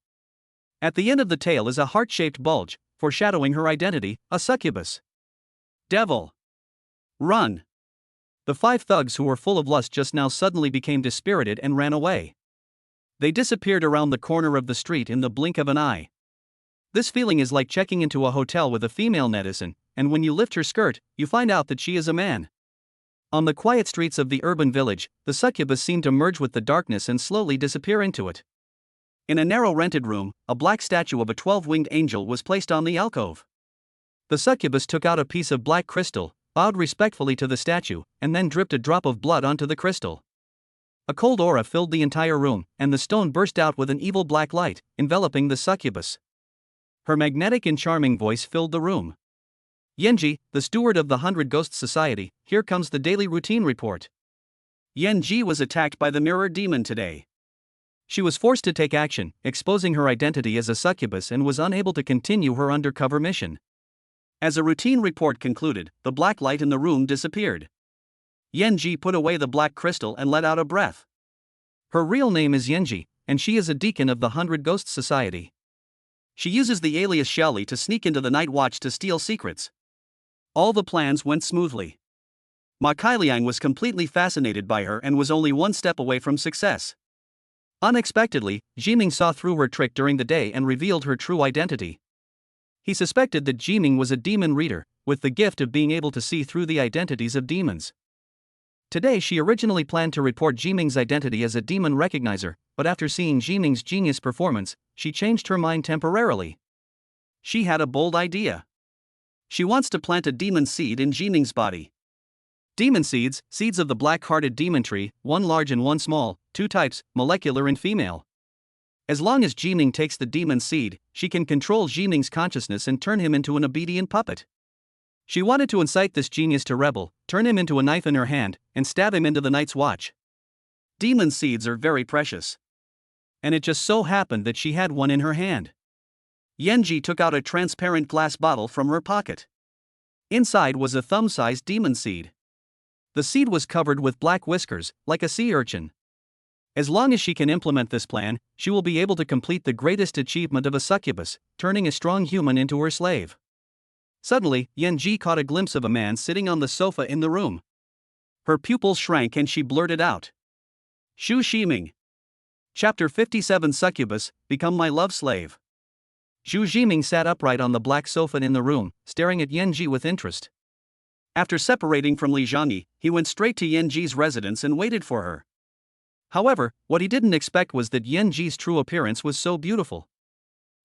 At the end of the tail is a heart-shaped bulge, foreshadowing her identity, a succubus. "Devil! Run!" The 5 thugs who were full of lust just now suddenly became dispirited and ran away. They disappeared around the corner of the street in the blink of an eye. This feeling is like checking into a hotel with a female netizen, and when you lift her skirt, you find out that she is a man. On the quiet streets of the urban village, the succubus seemed to merge with the darkness and slowly disappear into it. In a narrow rented room, a black statue of a 12-winged angel was placed on the alcove. The succubus took out a piece of black crystal, bowed respectfully to the statue, and then dripped a drop of blood onto the crystal. A cold aura filled the entire room, and the stone burst out with an evil black light, enveloping the succubus. Her magnetic and charming voice filled the room. "Yanji, the steward of the 100 Ghosts Society, here comes the daily routine report. Yanji was attacked by the mirror demon today. She was forced to take action, exposing her identity as a succubus, and was unable to continue her undercover mission. As a routine report concluded, the black light in the room disappeared. Yanji put away the black crystal and let out a breath. Her real name is Yanji, and she is a deacon of the 100 Ghosts Society. She uses the alias Xiaoli to sneak into the night watch to steal secrets. All the plans went smoothly. Ma Kailiang was completely fascinated by her and was only one step away from success. Unexpectedly, Jiming saw through her trick during the day and revealed her true identity. He suspected that Jiming was a demon reader, with the gift of being able to see through the identities of demons. Today she originally planned to report Jiming's identity as a demon recognizer, but after seeing Jiming's genius performance, she changed her mind temporarily. She had a bold idea. She wants to plant a demon seed in Jiming's body. Demon seeds, seeds of the black-hearted demon tree, one large and one small, 2 types, molecular and female. As long as Jiming takes the demon seed, she can control Jiming's consciousness and turn him into an obedient puppet. She wanted to incite this genius to rebel, turn him into a knife in her hand, and stab him into the night's watch. Demon seeds are very precious. And it just so happened that she had one in her hand. Yanji took out a transparent glass bottle from her pocket. Inside was a thumb-sized demon seed. The seed was covered with black whiskers, like a sea urchin. As long as she can implement this plan, she will be able to complete the greatest achievement of a succubus, turning a strong human into her slave. Suddenly, Yanji caught a glimpse of a man sitting on the sofa in the room. Her pupils shrank and she blurted out, "Xu Ximing. Chapter 57 Succubus, Become My Love Slave." Xu Ximing sat upright on the black sofa in the room, staring at Yanji with interest. After separating from Li Zhangyi, he went straight to Yanji's residence and waited for her. However, what he didn't expect was that Yanji's true appearance was so beautiful.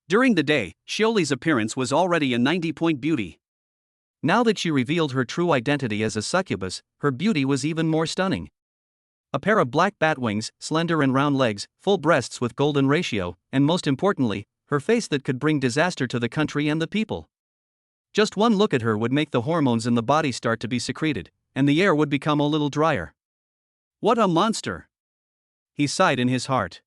During the day, Xiaoli's appearance was already a 90-point beauty. Now that she revealed her true identity as a succubus, her beauty was even more stunning. A pair of black bat wings, slender and round legs, full breasts with golden ratio, and most importantly, her face that could bring disaster to the country and the people. Just one look at her would make the hormones in the body start to be secreted, and the air would become a little drier. What a monster! He sighed in his heart.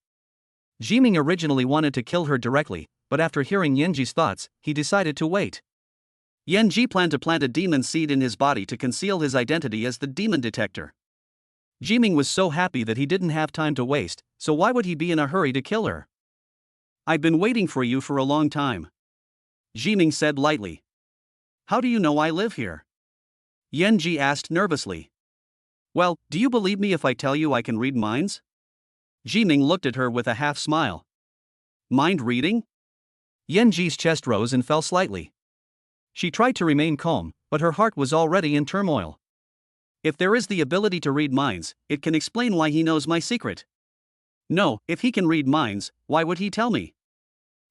Jiming originally wanted to kill her directly, but after hearing Yanji's thoughts, he decided to wait. Yanji planned to plant a demon seed in his body to conceal his identity as the demon detector. Jiming was so happy that he didn't have time to waste, so why would he be in a hurry to kill her? I've been waiting for you for a long time, Jiming said lightly. How do you know I live here? Yanji asked nervously. Well, do you believe me if I tell you I can read minds? Jiming looked at her with a half smile. Mind reading? Yanji's chest rose and fell slightly. She tried to remain calm, but her heart was already in turmoil. If there is the ability to read minds, it can explain why he knows my secret. No, if he can read minds, why would he tell me?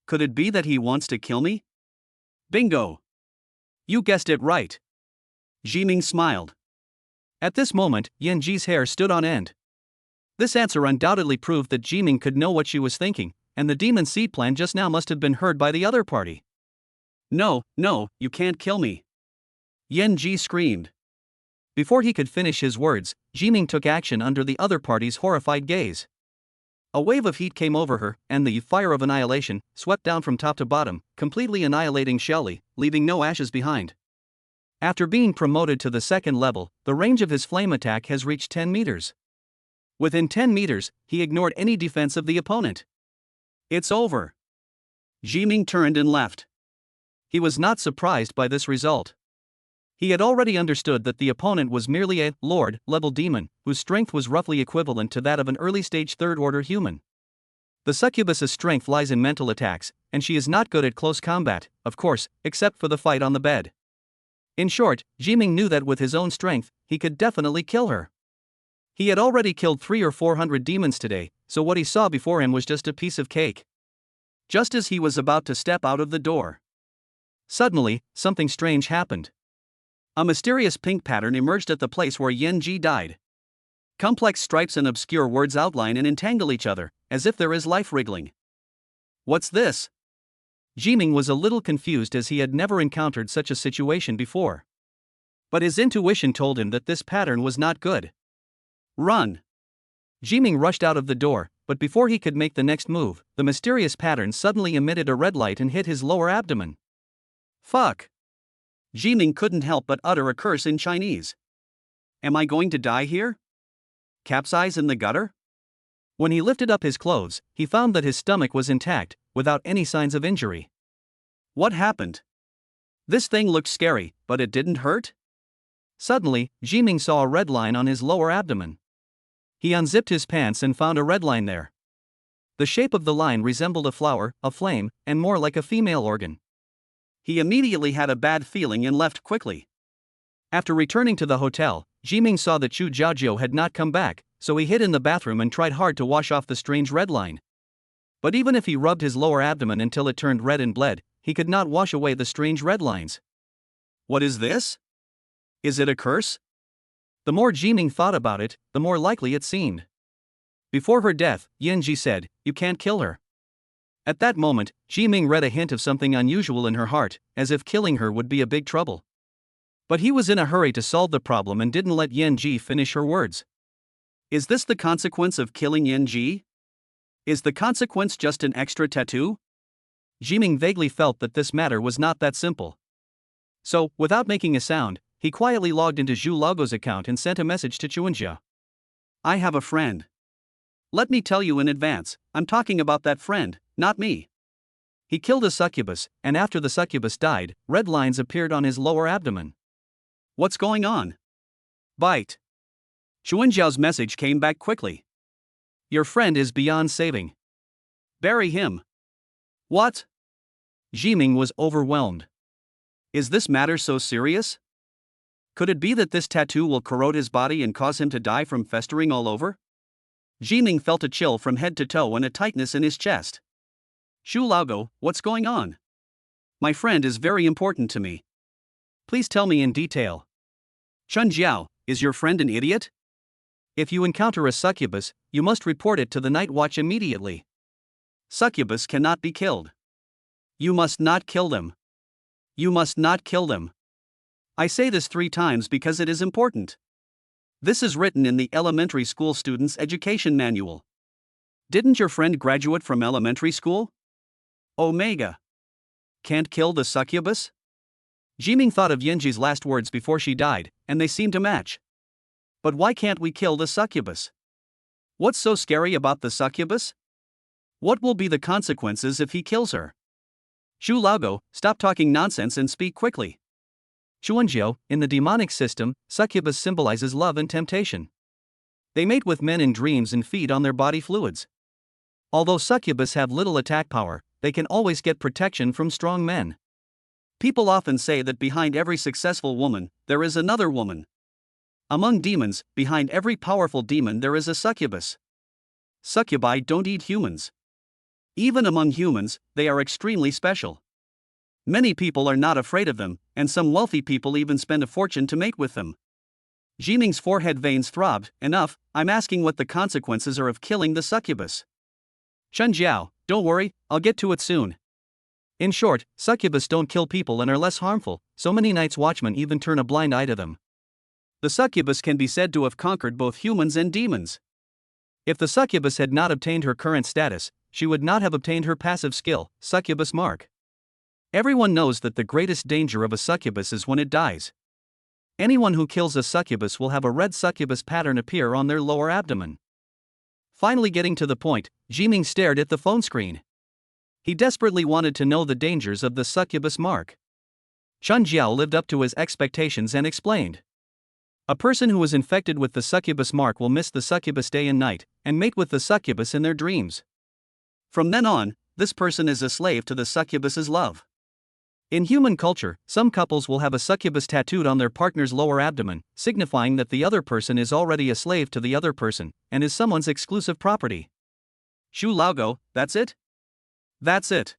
Could it be that he wants to kill me? Bingo! You guessed it right. Jiming smiled. At this moment, Yanji's hair stood on end. This answer undoubtedly proved that Jiming could know what she was thinking, and the demon seed plan just now must have been heard by the other party. No, you can't kill me, Yanji screamed. Before he could finish his words, Jiming took action under the other party's horrified gaze. A wave of heat came over her, and the fire of annihilation swept down from top to bottom, completely annihilating Shelly, leaving no ashes behind. After being promoted to the second level, the range of his flame attack has reached 10 meters. Within 10 meters, he ignored any defense of the opponent. It's over. Jiming turned and left. He was not surprised by this result. He had already understood that the opponent was merely a Lord-level demon, whose strength was roughly equivalent to that of an early-stage third-order human. The succubus's strength lies in mental attacks, and she is not good at close combat, of course, except for the fight on the bed. In short, Jiming knew that with his own strength, he could definitely kill her. He had already killed 300 or 400 demons today, so what he saw before him was just a piece of cake. Just as he was about to step out of the door, suddenly, something strange happened. A mysterious pink pattern emerged at the place where Yanji died. Complex stripes and obscure words outline and entangle each other, as if there is life wriggling. What's this? Jiming was a little confused as he had never encountered such a situation before. But his intuition told him that this pattern was not good. Run! Jiming rushed out of the door, but before he could make the next move, the mysterious pattern suddenly emitted a red light and hit his lower abdomen. Fuck! Jiming couldn't help but utter a curse in Chinese. Am I going to die here? Capsize in the gutter? When he lifted up his clothes, he found that his stomach was intact, without any signs of injury. What happened? This thing looked scary, but it didn't hurt? Suddenly, Jiming saw a red line on his lower abdomen. He unzipped his pants and found a red line there. The shape of the line resembled a flower, a flame, and more like a female organ. He immediately had a bad feeling and left quickly. After returning to the hotel, Jiming saw that Chu Jiaojiu had not come back, so he hid in the bathroom and tried hard to wash off the strange red line. But even if he rubbed his lower abdomen until it turned red and bled, he could not wash away the strange red lines. What is this? Is it a curse? The more Jiming thought about it, the more likely it seemed. Before her death, Yanji said, "You can't kill her." At that moment, Jiming read a hint of something unusual in her heart, as if killing her would be a big trouble. But he was in a hurry to solve the problem and didn't let Yanji finish her words. Is this the consequence of killing Yanji? Is the consequence just an extra tattoo? Jiming vaguely felt that this matter was not that simple. So, without making a sound, he quietly logged into Zhu Laogo's account and sent a message to Chuanjia. I have a friend. Let me tell you in advance, I'm talking about that friend, not me. He killed a succubus, and after the succubus died, red lines appeared on his lower abdomen. What's going on? Bite. Chuanjiao's message came back quickly. Your friend is beyond saving. Bury him. What? Jiming was overwhelmed. Is this matter so serious? Could it be that this tattoo will corrode his body and cause him to die from festering all over? Jiming felt a chill from head to toe and a tightness in his chest. Zhu Laogo, what's going on? My friend is very important to me. Please tell me in detail. Chun Jiao, is your friend an idiot? If you encounter a succubus, you must report it to the night watch immediately. Succubus cannot be killed. You must not kill them. You must not kill them. I say this 3 times because it is important. This is written in the elementary school student's education manual. Didn't your friend graduate from elementary school? Omega. Can't kill the succubus? Jiming thought of Yanji's last words before she died, and they seemed to match. But why can't we kill the succubus? What's so scary about the succubus? What will be the consequences if he kills her? Xu Laogo, stop talking nonsense and speak quickly. Xuanjiao, in the demonic system, succubus symbolizes love and temptation. They mate with men in dreams and feed on their body fluids. Although succubus have little attack power, they can always get protection from strong men. People often say that behind every successful woman, there is another woman. Among demons, behind every powerful demon there is a succubus. Succubi don't eat humans. Even among humans, they are extremely special. Many people are not afraid of them, and some wealthy people even spend a fortune to mate with them. Jiming's forehead veins throbbed. Enough, I'm asking what the consequences are of killing the succubus. Chun Jiao, don't worry, I'll get to it soon. In short, succubus don't kill people and are less harmful, so many night's watchmen even turn a blind eye to them. The succubus can be said to have conquered both humans and demons. If the succubus had not obtained her current status, she would not have obtained her passive skill, succubus mark. Everyone knows that the greatest danger of a succubus is when it dies. Anyone who kills a succubus will have a red succubus pattern appear on their lower abdomen. Finally getting to the point, Jiming stared at the phone screen. He desperately wanted to know the dangers of the succubus mark. Chun Jiao lived up to his expectations and explained. A person who is infected with the succubus mark will miss the succubus day and night, and mate with the succubus in their dreams. From then on, this person is a slave to the succubus's love. In human culture, some couples will have a succubus tattooed on their partner's lower abdomen, signifying that the other person is already a slave to the other person, and is someone's exclusive property. Xu Laogo, that's it? That's it.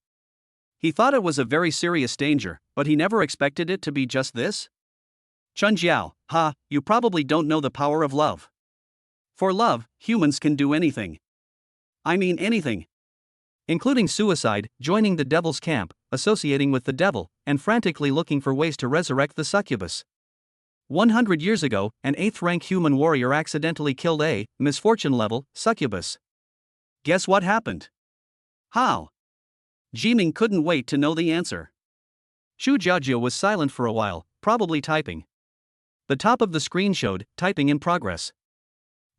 He thought it was a very serious danger, but he never expected it to be just this? Chun Jiao, you probably don't know the power of love. For love, humans can do anything. I mean anything. Including suicide, joining the devil's camp, associating with the devil, and frantically looking for ways to resurrect the succubus. 100 years ago, an 8th-rank human warrior accidentally killed a misfortune level succubus. Guess what happened? How? Jiming couldn't wait to know the answer. Xu Jiajiu was silent for a while, probably typing. The top of the screen showed, typing in progress.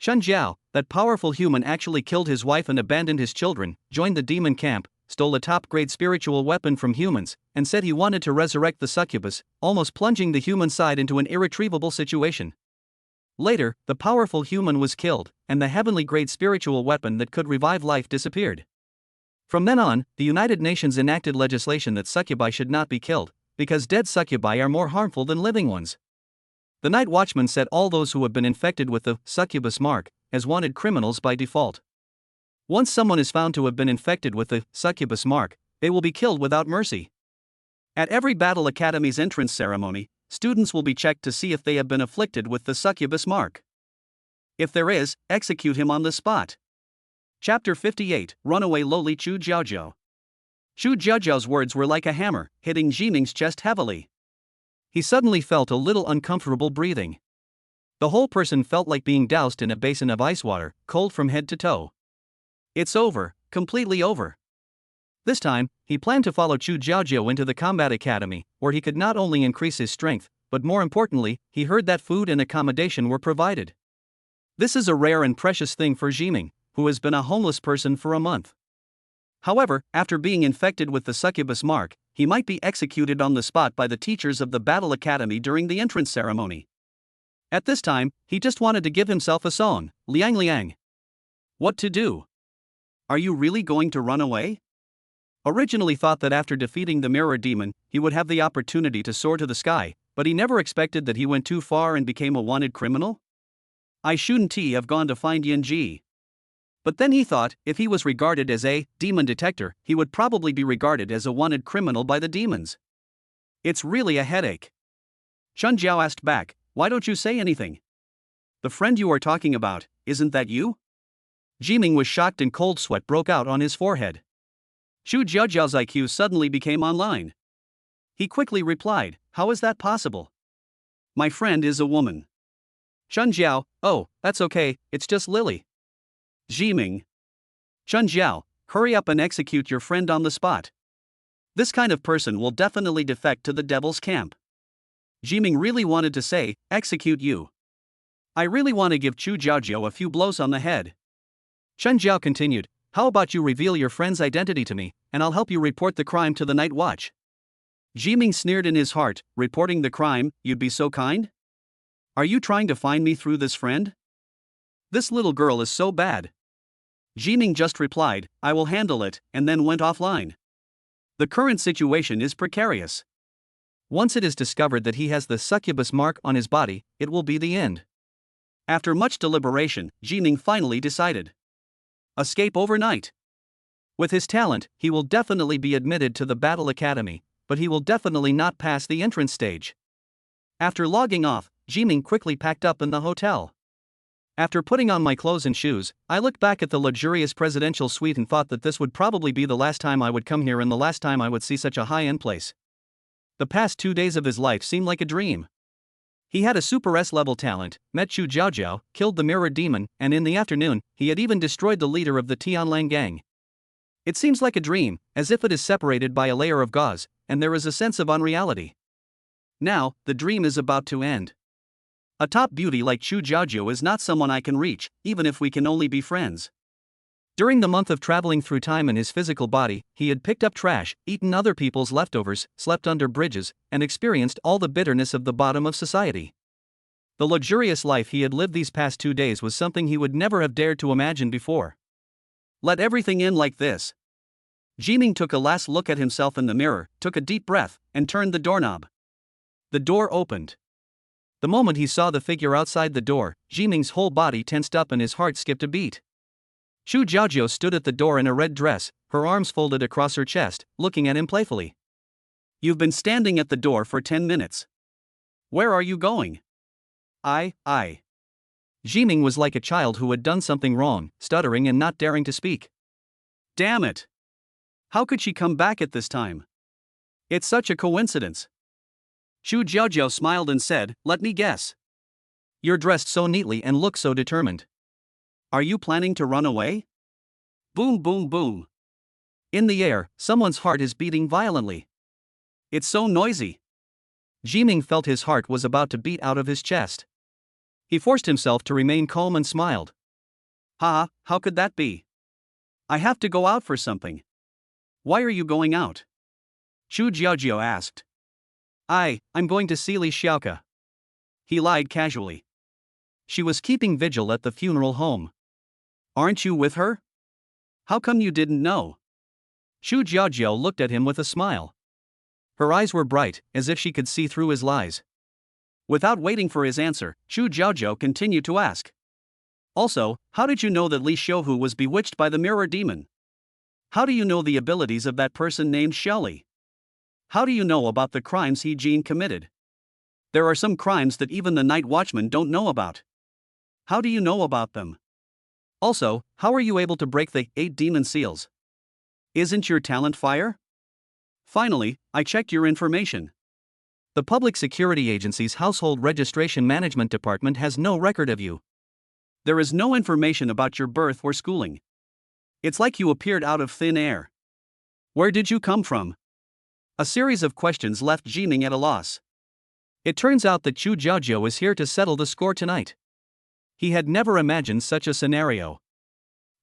Chun Jiao, that powerful human actually killed his wife and abandoned his children, joined the demon camp, stole a top-grade spiritual weapon from humans, and said he wanted to resurrect the succubus, almost plunging the human side into an irretrievable situation. Later, the powerful human was killed, and the heavenly-grade spiritual weapon that could revive life disappeared. From then on, the United Nations enacted legislation that succubi should not be killed, because dead succubi are more harmful than living ones. The night watchman set all those who have been infected with the succubus mark as wanted criminals by default. Once someone is found to have been infected with the succubus mark, they will be killed without mercy. At every Battle Academy's entrance ceremony, students will be checked to see if they have been afflicted with the succubus mark. If there is, execute him on the spot. Chapter 58, Runaway Lowly Xu Jiaojiao. Xu Jiaojiao's words were like a hammer, hitting Jiming's chest heavily. He suddenly felt a little uncomfortable breathing. The whole person felt like being doused in a basin of ice water, cold from head to toe. It's over, completely over. This time, he planned to follow Xu Jiaojiao into the combat academy, where he could not only increase his strength, but more importantly, he heard that food and accommodation were provided. This is a rare and precious thing for Jiming, who has been a homeless person for a month. However, after being infected with the succubus mark, he might be executed on the spot by the teachers of the Battle Academy during the entrance ceremony. At this time, he just wanted to give himself a song, Liang Liang. What to do? Are you really going to run away? Originally thought that after defeating the mirror demon, he would have the opportunity to soar to the sky, but he never expected that he went too far and became a wanted criminal? I shouldn't have gone to find Yanji. But then he thought, if he was regarded as a demon detector, he would probably be regarded as a wanted criminal by the demons. It's really a headache. Chun Jiao asked back, why don't you say anything? The friend you are talking about, isn't that you? Jiming was shocked and cold sweat broke out on his forehead. Chu Jiaojiao's IQ suddenly became online. He quickly replied, how is that possible? My friend is a woman. Chun Jiao, oh, that's okay, it's just Lily. Jiming. Chun Jiao, hurry up and execute your friend on the spot. This kind of person will definitely defect to the devil's camp. Jiming really wanted to say, execute you. I really want to give Chu Jiaojiao a few blows on the head. Chun Jiao continued, how about you reveal your friend's identity to me, and I'll help you report the crime to the night watch. Jiming sneered in his heart, reporting the crime, you'd be so kind? Are you trying to find me through this friend? This little girl is so bad. Jiming just replied, I will handle it, and then went offline. The current situation is precarious. Once it is discovered that he has the succubus mark on his body, it will be the end. After much deliberation, Jiming finally decided. Escape overnight. With his talent, he will definitely be admitted to the Battle Academy, but he will definitely not pass the entrance stage. After logging off, Jiming quickly packed up in the hotel. After putting on my clothes and shoes, I looked back at the luxurious presidential suite and thought that this would probably be the last time I would come here and the last time I would see such a high-end place. The past 2 days of his life seemed like a dream. He had a super S-level talent, met Chu Jiaojiao, killed the mirror demon, and in the afternoon, he had even destroyed the leader of the Tianlang gang. It seems like a dream, as if it is separated by a layer of gauze, and there is a sense of unreality. Now, the dream is about to end. A top beauty like Chu Jiaojiao is not someone I can reach, even if we can only be friends. During the month of traveling through time in his physical body, he had picked up trash, eaten other people's leftovers, slept under bridges, and experienced all the bitterness of the bottom of society. The luxurious life he had lived these past 2 days was something he would never have dared to imagine before. Let everything end like this. Jiming took a last look at himself in the mirror, took a deep breath, and turned the doorknob. The door opened. The moment he saw the figure outside the door, Jiming's whole body tensed up and his heart skipped a beat. Chu Jiaojiao stood at the door in a red dress, her arms folded across her chest, looking at him playfully. You've been standing at the door for 10 minutes. Where are you going? I. Jiming was like a child who had done something wrong, stuttering and not daring to speak. Damn it! How could she come back at this time? It's such a coincidence. Chu Jiaojiao smiled and said, let me guess. You're dressed so neatly and look so determined. Are you planning to run away? Boom boom boom. In the air, someone's heart is beating violently. It's so noisy. Jiming felt his heart was about to beat out of his chest. He forced himself to remain calm and smiled. How could that be? I have to go out for something. Why are you going out? Chu Jiaojiao asked. I'm going to see Li Xiaoka. He lied casually. She was keeping vigil at the funeral home. Aren't you with her? How come you didn't know? Chu Jiaojiao looked at him with a smile. Her eyes were bright, as if she could see through his lies. Without waiting for his answer, Chu Jiaojiao continued to ask. Also, how did you know that Li Xiaohu was bewitched by the mirror demon? How do you know the abilities of that person named Xiaoli? How do you know about the crimes He Jin committed? There are some crimes that even the night watchmen don't know about. How do you know about them? Also, how are you able to break the 8 demon seals? Isn't your talent fire? Finally, I checked your information. The Public Security Agency's Household Registration Management Department has no record of you. There is no information about your birth or schooling. It's like you appeared out of thin air. Where did you come from? A series of questions left Jiming at a loss. It turns out that Chu Jiaojiao is here to settle the score tonight. He had never imagined such a scenario.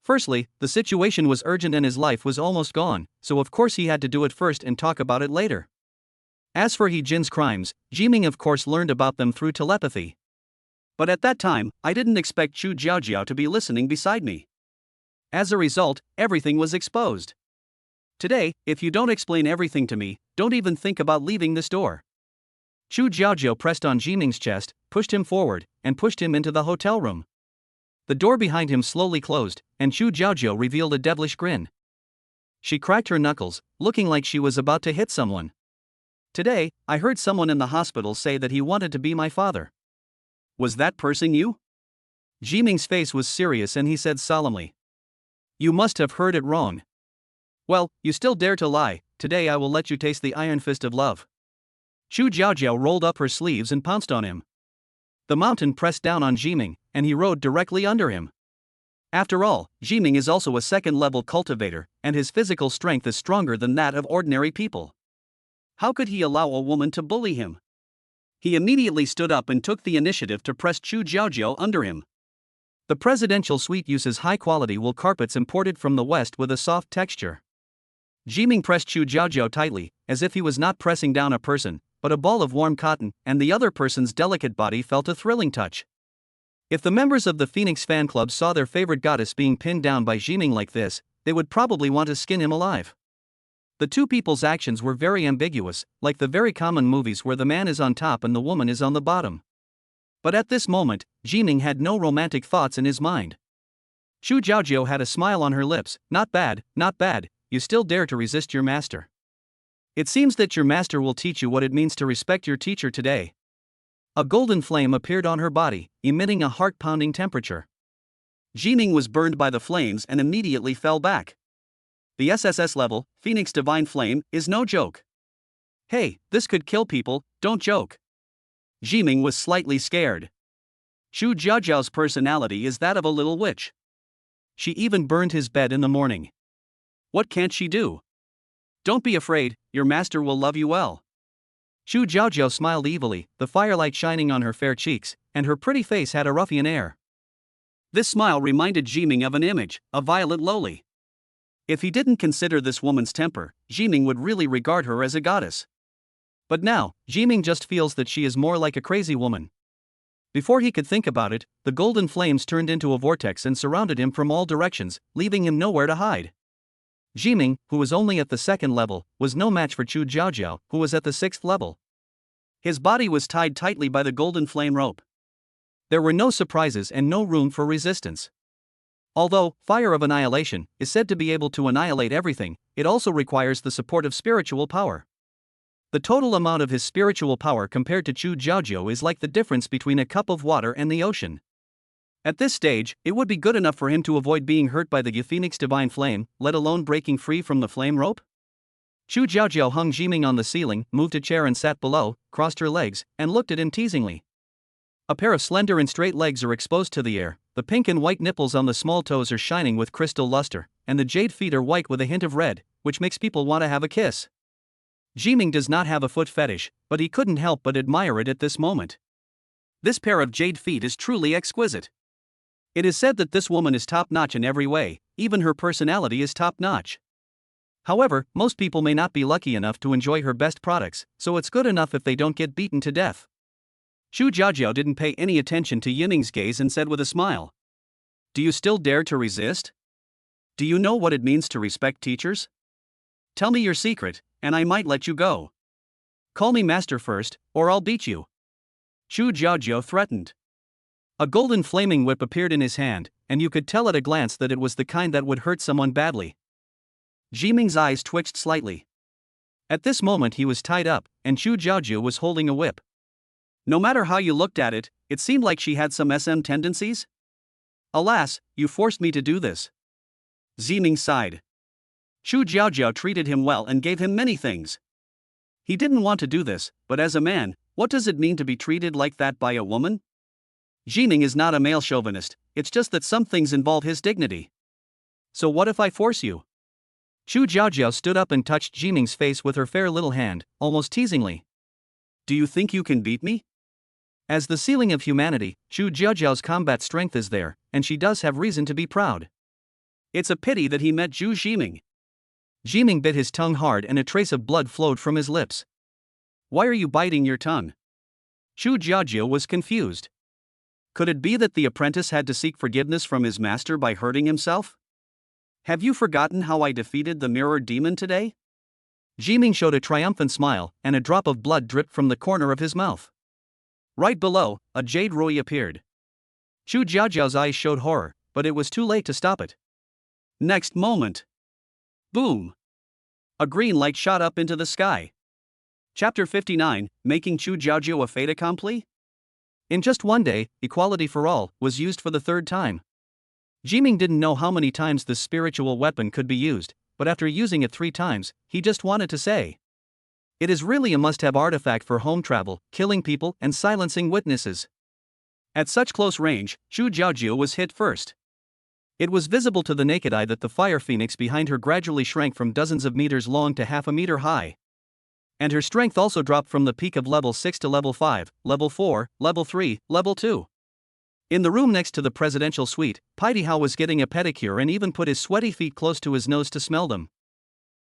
Firstly, the situation was urgent and his life was almost gone, so of course he had to do it first and talk about it later. As for He Jin's crimes, Jiming of course learned about them through telepathy. But at that time, I didn't expect Chu Jiaojiao to be listening beside me. As a result, everything was exposed. Today, if you don't explain everything to me, don't even think about leaving this door. Chu Jiaojiao pressed on Jiming's chest, pushed him forward, and pushed him into the hotel room. The door behind him slowly closed, and Chu Jiaojiao revealed a devilish grin. She cracked her knuckles, looking like she was about to hit someone. Today, I heard someone in the hospital say that he wanted to be my father. Was that person you? Jiming's face was serious and he said solemnly. You must have heard it wrong. Well, you still dare to lie. Today I will let you taste the iron fist of love. Chu Jiaojiao rolled up her sleeves and pounced on him. The mountain pressed down on Jiming, and he rode directly under him. After all, Jiming is also a second-level cultivator, and his physical strength is stronger than that of ordinary people. How could he allow a woman to bully him? He immediately stood up and took the initiative to press Chu Jiaojiao under him. The presidential suite uses high-quality wool carpets imported from the West with a soft texture. Jiming pressed Chu Jiaojiao tightly, as if he was not pressing down a person, but a ball of warm cotton, and the other person's delicate body felt a thrilling touch. If the members of the Phoenix fan club saw their favorite goddess being pinned down by Jiming like this, they would probably want to skin him alive. The two people's actions were very ambiguous, like the very common movies where the man is on top and the woman is on the bottom. But at this moment, Jiming had no romantic thoughts in his mind. Chu Jiaojiao had a smile on her lips. Not bad, not bad, you still dare to resist your master. It seems that your master will teach you what it means to respect your teacher today. A golden flame appeared on her body, emitting a heart-pounding temperature. Jiming was burned by the flames and immediately fell back. The SSS level, Phoenix Divine Flame, is no joke. Hey, this could kill people, don't joke. Jiming was slightly scared. Chu Jiaojiao's personality is that of a little witch. She even burned his bed in the morning. What can't she do? Don't be afraid, your master will love you well. Chu Jiaojiao smiled evilly, the firelight shining on her fair cheeks, and her pretty face had a ruffian air. This smile reminded Jiming of an image, a Violet Lowly. If he didn't consider this woman's temper, Jiming would really regard her as a goddess. But now, Jiming just feels that she is more like a crazy woman. Before he could think about it, the golden flames turned into a vortex and surrounded him from all directions, leaving him nowhere to hide. Jiming, who was only at the second level, was no match for Chu Jiaojiao, who was at the sixth level. His body was tied tightly by the golden flame rope. There were no surprises and no room for resistance. Although Fire of Annihilation is said to be able to annihilate everything, it also requires the support of spiritual power. The total amount of his spiritual power compared to Chu Jiaojiao is like the difference between a cup of water and the ocean. At this stage, it would be good enough for him to avoid being hurt by the Phoenix Divine Flame, let alone breaking free from the flame rope. Chu Jiaojiao hung Jiming on the ceiling, moved a chair and sat below, crossed her legs, and looked at him teasingly. A pair of slender and straight legs are exposed to the air, the pink and white nipples on the small toes are shining with crystal luster, and the jade feet are white with a hint of red, which makes people want to have a kiss. Jiming does not have a foot fetish, but he couldn't help but admire it at this moment. This pair of jade feet is truly exquisite. It is said that this woman is top-notch in every way, even her personality is top-notch. However, most people may not be lucky enough to enjoy her best products, so it's good enough if they don't get beaten to death. Chu Jiaojiao didn't pay any attention to Jiming's gaze and said with a smile. Do you still dare to resist? Do you know what it means to respect teachers? Tell me your secret, and I might let you go. Call me master first, or I'll beat you. Chu Jiaojiao threatened. A golden flaming whip appeared in his hand, and you could tell at a glance that it was the kind that would hurt someone badly. Jiming's eyes twitched slightly. At this moment he was tied up, and Chu Jiaojiao was holding a whip. No matter how you looked at it, it seemed like she had some SM tendencies. Alas, you forced me to do this. Jiming sighed. Chu Jiaojiao treated him well and gave him many things. He didn't want to do this, but as a man, what does it mean to be treated like that by a woman? Jiming is not a male chauvinist, it's just that some things involve his dignity. So what if I force you? Chu Jiaojiao stood up and touched Jiming's face with her fair little hand, almost teasingly. Do you think you can beat me? As the ceiling of humanity, Chu Jiaojiao's combat strength is there, and she does have reason to be proud. It's a pity that he met Zhu Jiming. Jiming bit his tongue hard and a trace of blood flowed from his lips. Why are you biting your tongue? Chu Jiaojiao was confused. Could it be that the apprentice had to seek forgiveness from his master by hurting himself? Have you forgotten how I defeated the mirror demon today? Jiming showed a triumphant smile, and a drop of blood dripped from the corner of his mouth. Right below, a jade ruby appeared. Chu Jiaojiao's eyes showed horror, but it was too late to stop it. Next moment. Boom! A green light shot up into the sky. Chapter 59, Making Chu Jiaojiu a fait accompli? In just one day, equality for all was used for the third time. Jiming didn't know how many times this spiritual weapon could be used, but after using it 3 times, he just wanted to say, "It is really a must-have artifact for home travel, killing people and silencing witnesses." At such close range, Chu Jiaojiu was hit first. It was visible to the naked eye that the fire phoenix behind her gradually shrank from dozens of meters long to half a meter high. And her strength also dropped from the peak of level 6 to level 5, level 4, level 3, level 2. In the room next to the presidential suite, part.If was getting a pedicure and even put his sweaty feet close to his nose to smell them.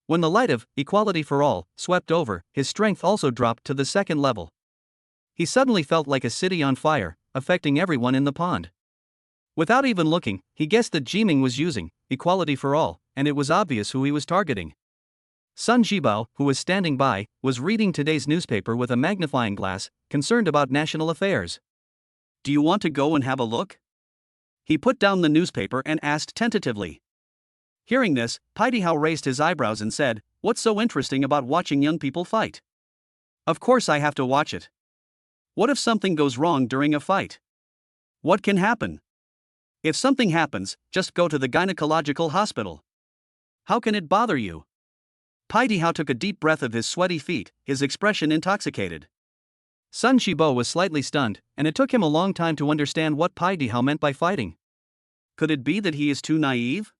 When the light of equality for all swept over, his strength also dropped to the second level. He suddenly felt like a city on fire, affecting everyone in the pond. Without even looking, he guessed that Jiming was using equality for all, and it was obvious who he was targeting. Sun Jibao, who was standing by, was reading today's newspaper with a magnifying glass, concerned about national affairs. Do you want to go and have a look? He put down the newspaper and asked tentatively. Hearing this, part.If raised his eyebrows and said, "What's so interesting about watching young people fight? Of course I have to watch it. What if something goes wrong during a fight? What can happen? If something happens, just go to the gynecological hospital. How can it bother you?" part.If took a deep breath of his sweaty feet, his expression intoxicated. Sun Shibo was slightly stunned, and it took him a long time to understand what part.If meant by fighting. Could it be that he is too naive?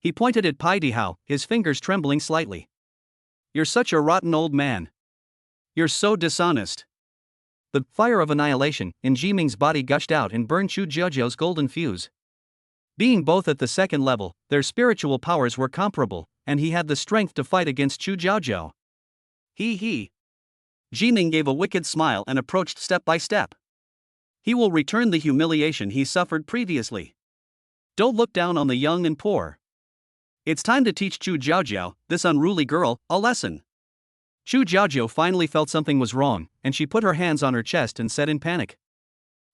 He pointed at part.If, his fingers trembling slightly. "You're such a rotten old man. You're so dishonest." The fire of annihilation in Jiming's body gushed out and burned Chu Jiaojiu's golden fuse. Being both at the second level, their spiritual powers were comparable, and he had the strength to fight against Chu Jiaojiu. He. Jiming gave a wicked smile and approached step by step. He will return the humiliation he suffered previously. Don't look down on the young and poor. It's time to teach Chu Jiaojiu, this unruly girl, a lesson. Chu Jiaojiu finally felt something was wrong, and she put her hands on her chest and said in panic,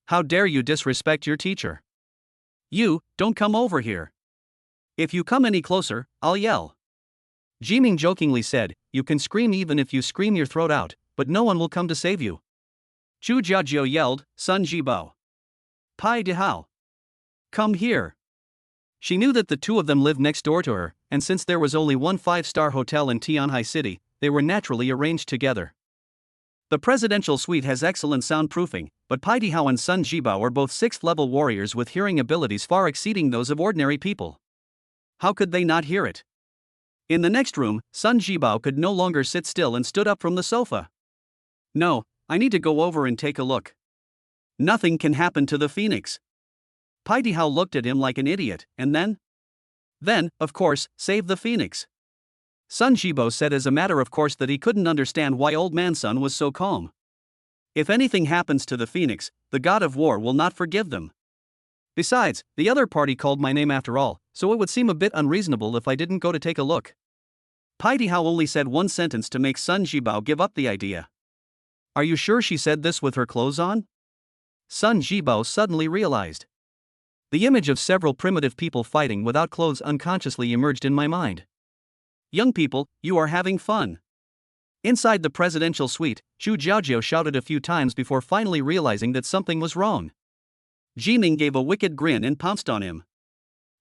"How dare you disrespect your teacher? You, don't come over here. If you come any closer, I'll yell." Jiming jokingly said, "You can scream even if you scream your throat out, but no one will come to save you." Chu Jiaojiu yelled, "Sun Jibao. part.If. Come here." She knew that the two of them lived next door to her, and since there was only one 5-star hotel in Tianhai City, they were naturally arranged together. The presidential suite has excellent soundproofing, but part.If and Sun Jibao are both 6th-level warriors with hearing abilities far exceeding those of ordinary people. How could they not hear it? In the next room, Sun Jibao could no longer sit still and stood up from the sofa. "No, I need to go over and take a look. Nothing can happen to the phoenix." part.If looked at him like an idiot, and then, of course, save the phoenix. Sun Jibao said as a matter of course that he couldn't understand why old man Sun was so calm. If anything happens to the phoenix, the god of war will not forgive them. Besides, the other party called my name after all, so it would seem a bit unreasonable if I didn't go to take a look. part.If only said one sentence to make Sun Jibao give up the idea. Are you sure she said this with her clothes on? Sun Jibao suddenly realized. The image of several primitive people fighting without clothes unconsciously emerged in my mind. "Young people, you are having fun." Inside the presidential suite, Chu Jiaojiu shouted a few times before finally realizing that something was wrong. Jiming gave a wicked grin and pounced on him.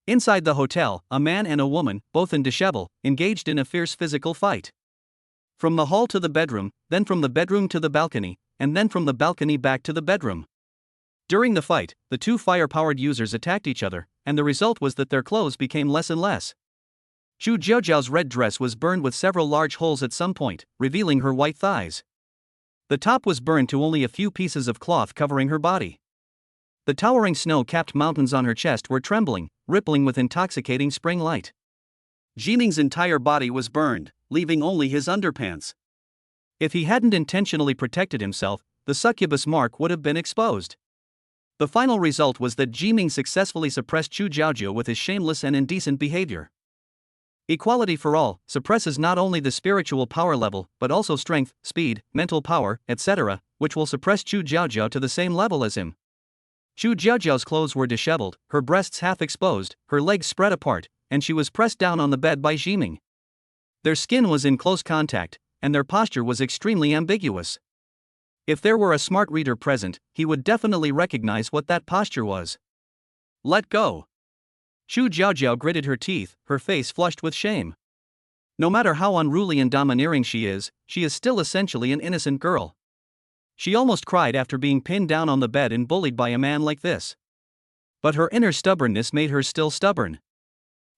Inside the hotel, a man and a woman, both in dishevel, engaged in a fierce physical fight. From the hall to the bedroom, then from the bedroom to the balcony, and then from the balcony back to the bedroom. During the fight, the two fire-powered users attacked each other, and the result was that their clothes became less and less. Chu Jiaojiu's red dress was burned with several large holes at some point, revealing her white thighs. The top was burned to only a few pieces of cloth covering her body. The towering snow-capped mountains on her chest were trembling, rippling with intoxicating spring light. Jiming's entire body was burned, leaving only his underpants. If he hadn't intentionally protected himself, the succubus mark would have been exposed. The final result was that Jiming successfully suppressed Chu Jiaojiu with his shameless and indecent behavior. Equality for all suppresses not only the spiritual power level but also strength, speed, mental power, etc., which will suppress Chu Jiaojiu to the same level as him. Chu Jiaojiu's clothes were disheveled, her breasts half exposed, her legs spread apart, and she was pressed down on the bed by Jiming. Their skin was in close contact, and their posture was extremely ambiguous. If there were a smart reader present, he would definitely recognize what that posture was. Let go. Xu Jiaojiao gritted her teeth, her face flushed with shame. No matter how unruly and domineering she is still essentially an innocent girl. She almost cried after being pinned down on the bed and bullied by a man like this. But her inner stubbornness made her still stubborn.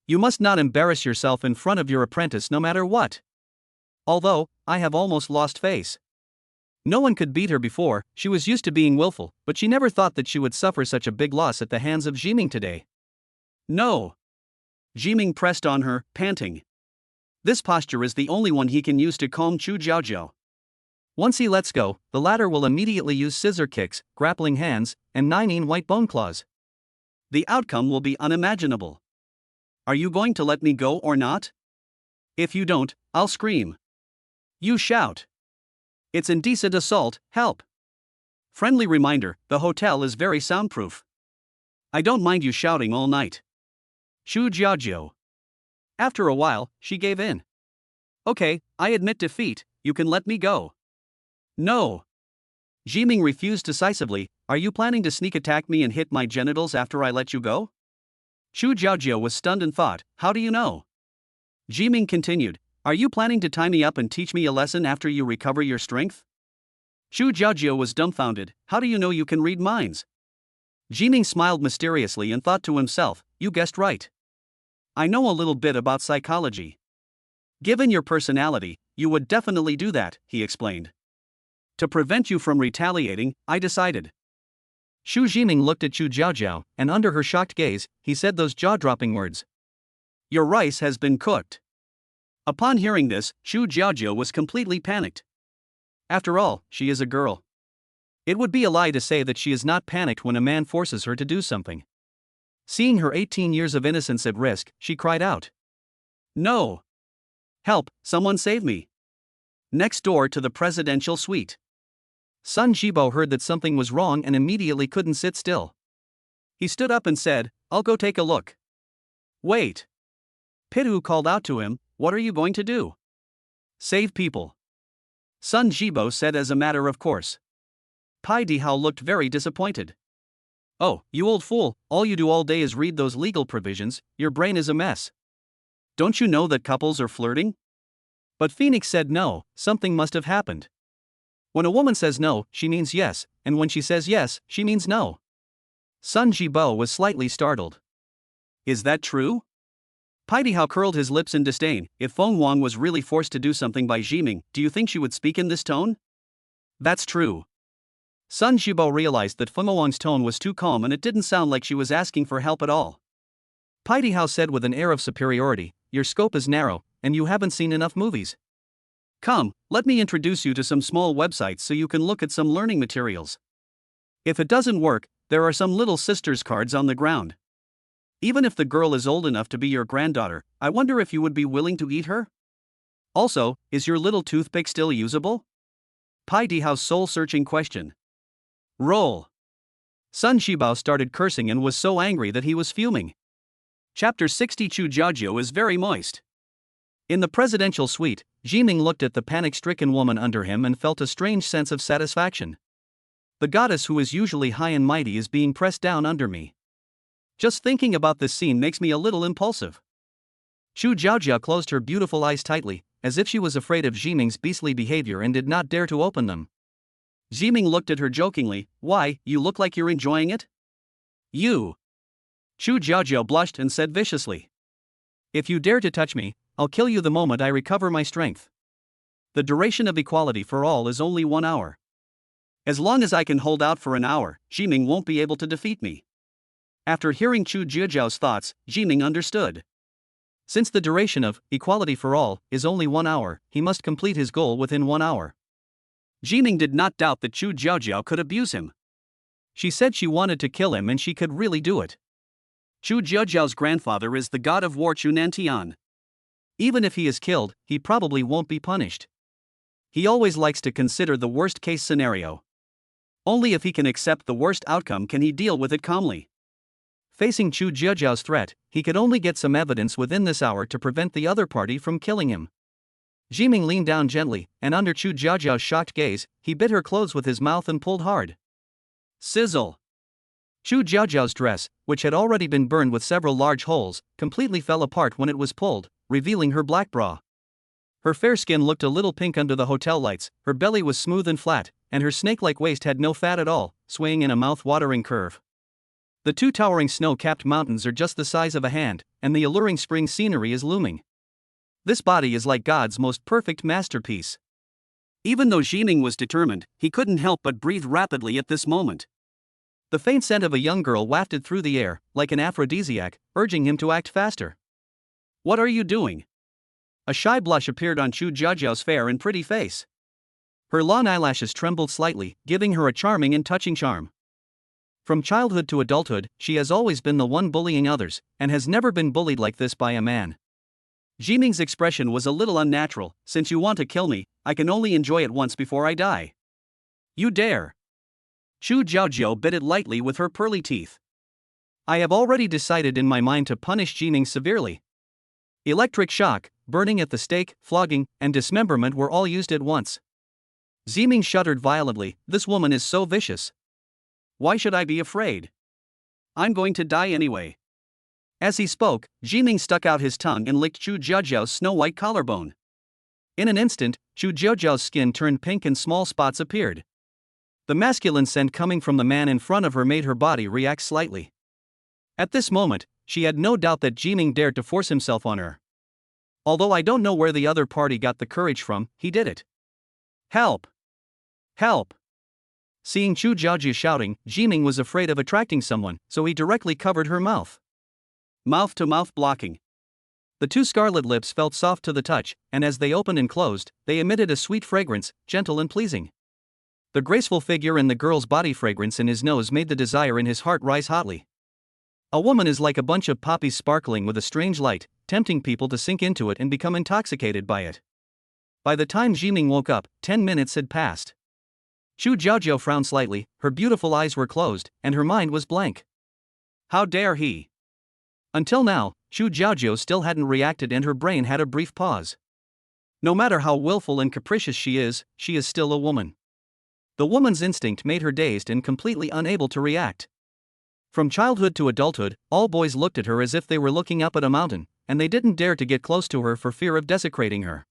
You must not embarrass yourself in front of your apprentice no matter what. Although, I have almost lost face. No one could beat her before, she was used to being willful, but she never thought that she would suffer such a big loss at the hands of Jiming today. No. Jiming pressed on her, panting. This posture is the only one he can use to calm Xu Jiaojiao. Once he lets go, the latter will immediately use scissor kicks, grappling hands, and 9 white bone claws. The outcome will be unimaginable. Are you going to let me go or not? If you don't, I'll scream. You shout. It's indecent assault, help. Friendly reminder, the hotel is very soundproof. I don't mind you shouting all night. Xu Jiaojiao. After a while, she gave in. Okay, I admit defeat, you can let me go. No. Jiming refused decisively. Are you planning to sneak attack me and hit my genitals after I let you go? Xu Jiaojiao was stunned and thought, how do you know? Jiming continued, are you planning to tie me up and teach me a lesson after you recover your strength? Xu Jiaojiao was dumbfounded, how do you know you can read minds? Jiming smiled mysteriously and thought to himself, you guessed right. I know a little bit about psychology. Given your personality, you would definitely do that, he explained. To prevent you from retaliating, I decided. Xu Jiming looked at Xu Jiaojiao, and under her shocked gaze, he said those jaw-dropping words. Your rice has been cooked. Upon hearing this, Xu Jiaojiao was completely panicked. After all, she is a girl. It would be a lie to say that she is not panicked when a man forces her to do something. Seeing her 18 years of innocence at risk, she cried out. No! Help, someone save me! Next door to the presidential suite. Sun Jibo heard that something was wrong and immediately couldn't sit still. He stood up and said, I'll go take a look. Wait. Pitu called out to him, what are you going to do? Save people. Sun Jibo said as a matter of course. Pai Dihao looked very disappointed. Oh, you old fool, all you do all day is read those legal provisions, your brain is a mess. Don't you know that couples are flirting? But Phoenix said no, something must have happened. When a woman says no, she means yes, and when she says yes, she means no. Sun Jibo was slightly startled. Is that true? Pai Dihao curled his lips in disdain. If Feng Wang was really forced to do something by Jiming, do you think she would speak in this tone? That's true. Sun Jibo realized that Feng Wang's tone was too calm and it didn't sound like she was asking for help at all. Pai Dihao said with an air of superiority, your scope is narrow, and you haven't seen enough movies. Come, let me introduce you to some small websites so you can look at some learning materials. If it doesn't work, there are some little sisters cards on the ground. Even if the girl is old enough to be your granddaughter, I wonder if you would be willing to eat her? Also, is your little toothpick still usable? Pai Dihao's soul-searching question. Roll. Sun Shibao started cursing and was so angry that he was fuming. Chapter 60 Xu Jiaojiao is very moist. In the presidential suite, Jiming looked at the panic-stricken woman under him and felt a strange sense of satisfaction. The goddess who is usually high and mighty is being pressed down under me. Just thinking about this scene makes me a little impulsive. Xu Jiaojiao closed her beautiful eyes tightly, as if she was afraid of Jiming's beastly behavior and did not dare to open them. Jiming looked at her jokingly, why, you look like you're enjoying it? You. Xu Jiaojiao blushed and said viciously. If you dare to touch me, I'll kill you the moment I recover my strength. The duration of equality for all is only 1 hour. As long as I can hold out for an hour, Jiming won't be able to defeat me. After hearing Xu Jiaojiao's thoughts, Jiming understood. Since the duration of equality for all is only 1 hour, he must complete his goal within 1 hour. Jiming did not doubt that Xu Jiaojiao could abuse him. She said she wanted to kill him and she could really do it. Xu Jiaojiao's grandfather is the god of war Chu Nantian. Even if he is killed, he probably won't be punished. He always likes to consider the worst-case scenario. Only if he can accept the worst outcome can he deal with it calmly. Facing Xu Jiaojiao's threat, he could only get some evidence within this hour to prevent the other party from killing him. Jiming leaned down gently, and under Chu Jiaojiao's shocked gaze, he bit her clothes with his mouth and pulled hard. Sizzle. Chu Jiaojiao's dress, which had already been burned with several large holes, completely fell apart when it was pulled, revealing her black bra. Her fair skin looked a little pink under the hotel lights, her belly was smooth and flat, and her snake-like waist had no fat at all, swaying in a mouth-watering curve. The two towering snow-capped mountains are just the size of a hand, and the alluring spring scenery is looming. This body is like God's most perfect masterpiece. Even though Jiming was determined, he couldn't help but breathe rapidly at this moment. The faint scent of a young girl wafted through the air, like an aphrodisiac, urging him to act faster. What are you doing? A shy blush appeared on Chu Jiaojiao's fair and pretty face. Her long eyelashes trembled slightly, giving her a charming and touching charm. From childhood to adulthood, she has always been the one bullying others, and has never been bullied like this by a man. Jiming's expression was a little unnatural. Since you want to kill me, I can only enjoy it once before I die. You dare. Chu Jiaojiao bit it lightly with her pearly teeth. I have already decided in my mind to punish Jiming severely. Electric shock, burning at the stake, flogging, and dismemberment were all used at once. Jiming shuddered violently. This woman is so vicious. Why should I be afraid? I'm going to die anyway. As he spoke, Jiming stuck out his tongue and licked Chu Jiaojiao's snow-white collarbone. In an instant, Chu Jiaojiao's skin turned pink and small spots appeared. The masculine scent coming from the man in front of her made her body react slightly. At this moment, she had no doubt that Jiming dared to force himself on her. Although I don't know where the other party got the courage from, he did it. Help! Help! Seeing Chu Jiaojia shouting, Jiming was afraid of attracting someone, so he directly covered her mouth. Mouth-to-mouth blocking. The two scarlet lips felt soft to the touch, and as they opened and closed, they emitted a sweet fragrance, gentle and pleasing. The graceful figure and the girl's body fragrance in his nose made the desire in his heart rise hotly. A woman is like a bunch of poppies sparkling with a strange light, tempting people to sink into it and become intoxicated by it. By the time Jiming woke up, 10 minutes had passed. Chu Jiaojiao frowned slightly, her beautiful eyes were closed, and her mind was blank. How dare he? Until now, Chu Jiaojiao still hadn't reacted and her brain had a brief pause. No matter how willful and capricious she is still a woman. The woman's instinct made her dazed and completely unable to react. From childhood to adulthood, all boys looked at her as if they were looking up at a mountain, and they didn't dare to get close to her for fear of desecrating her.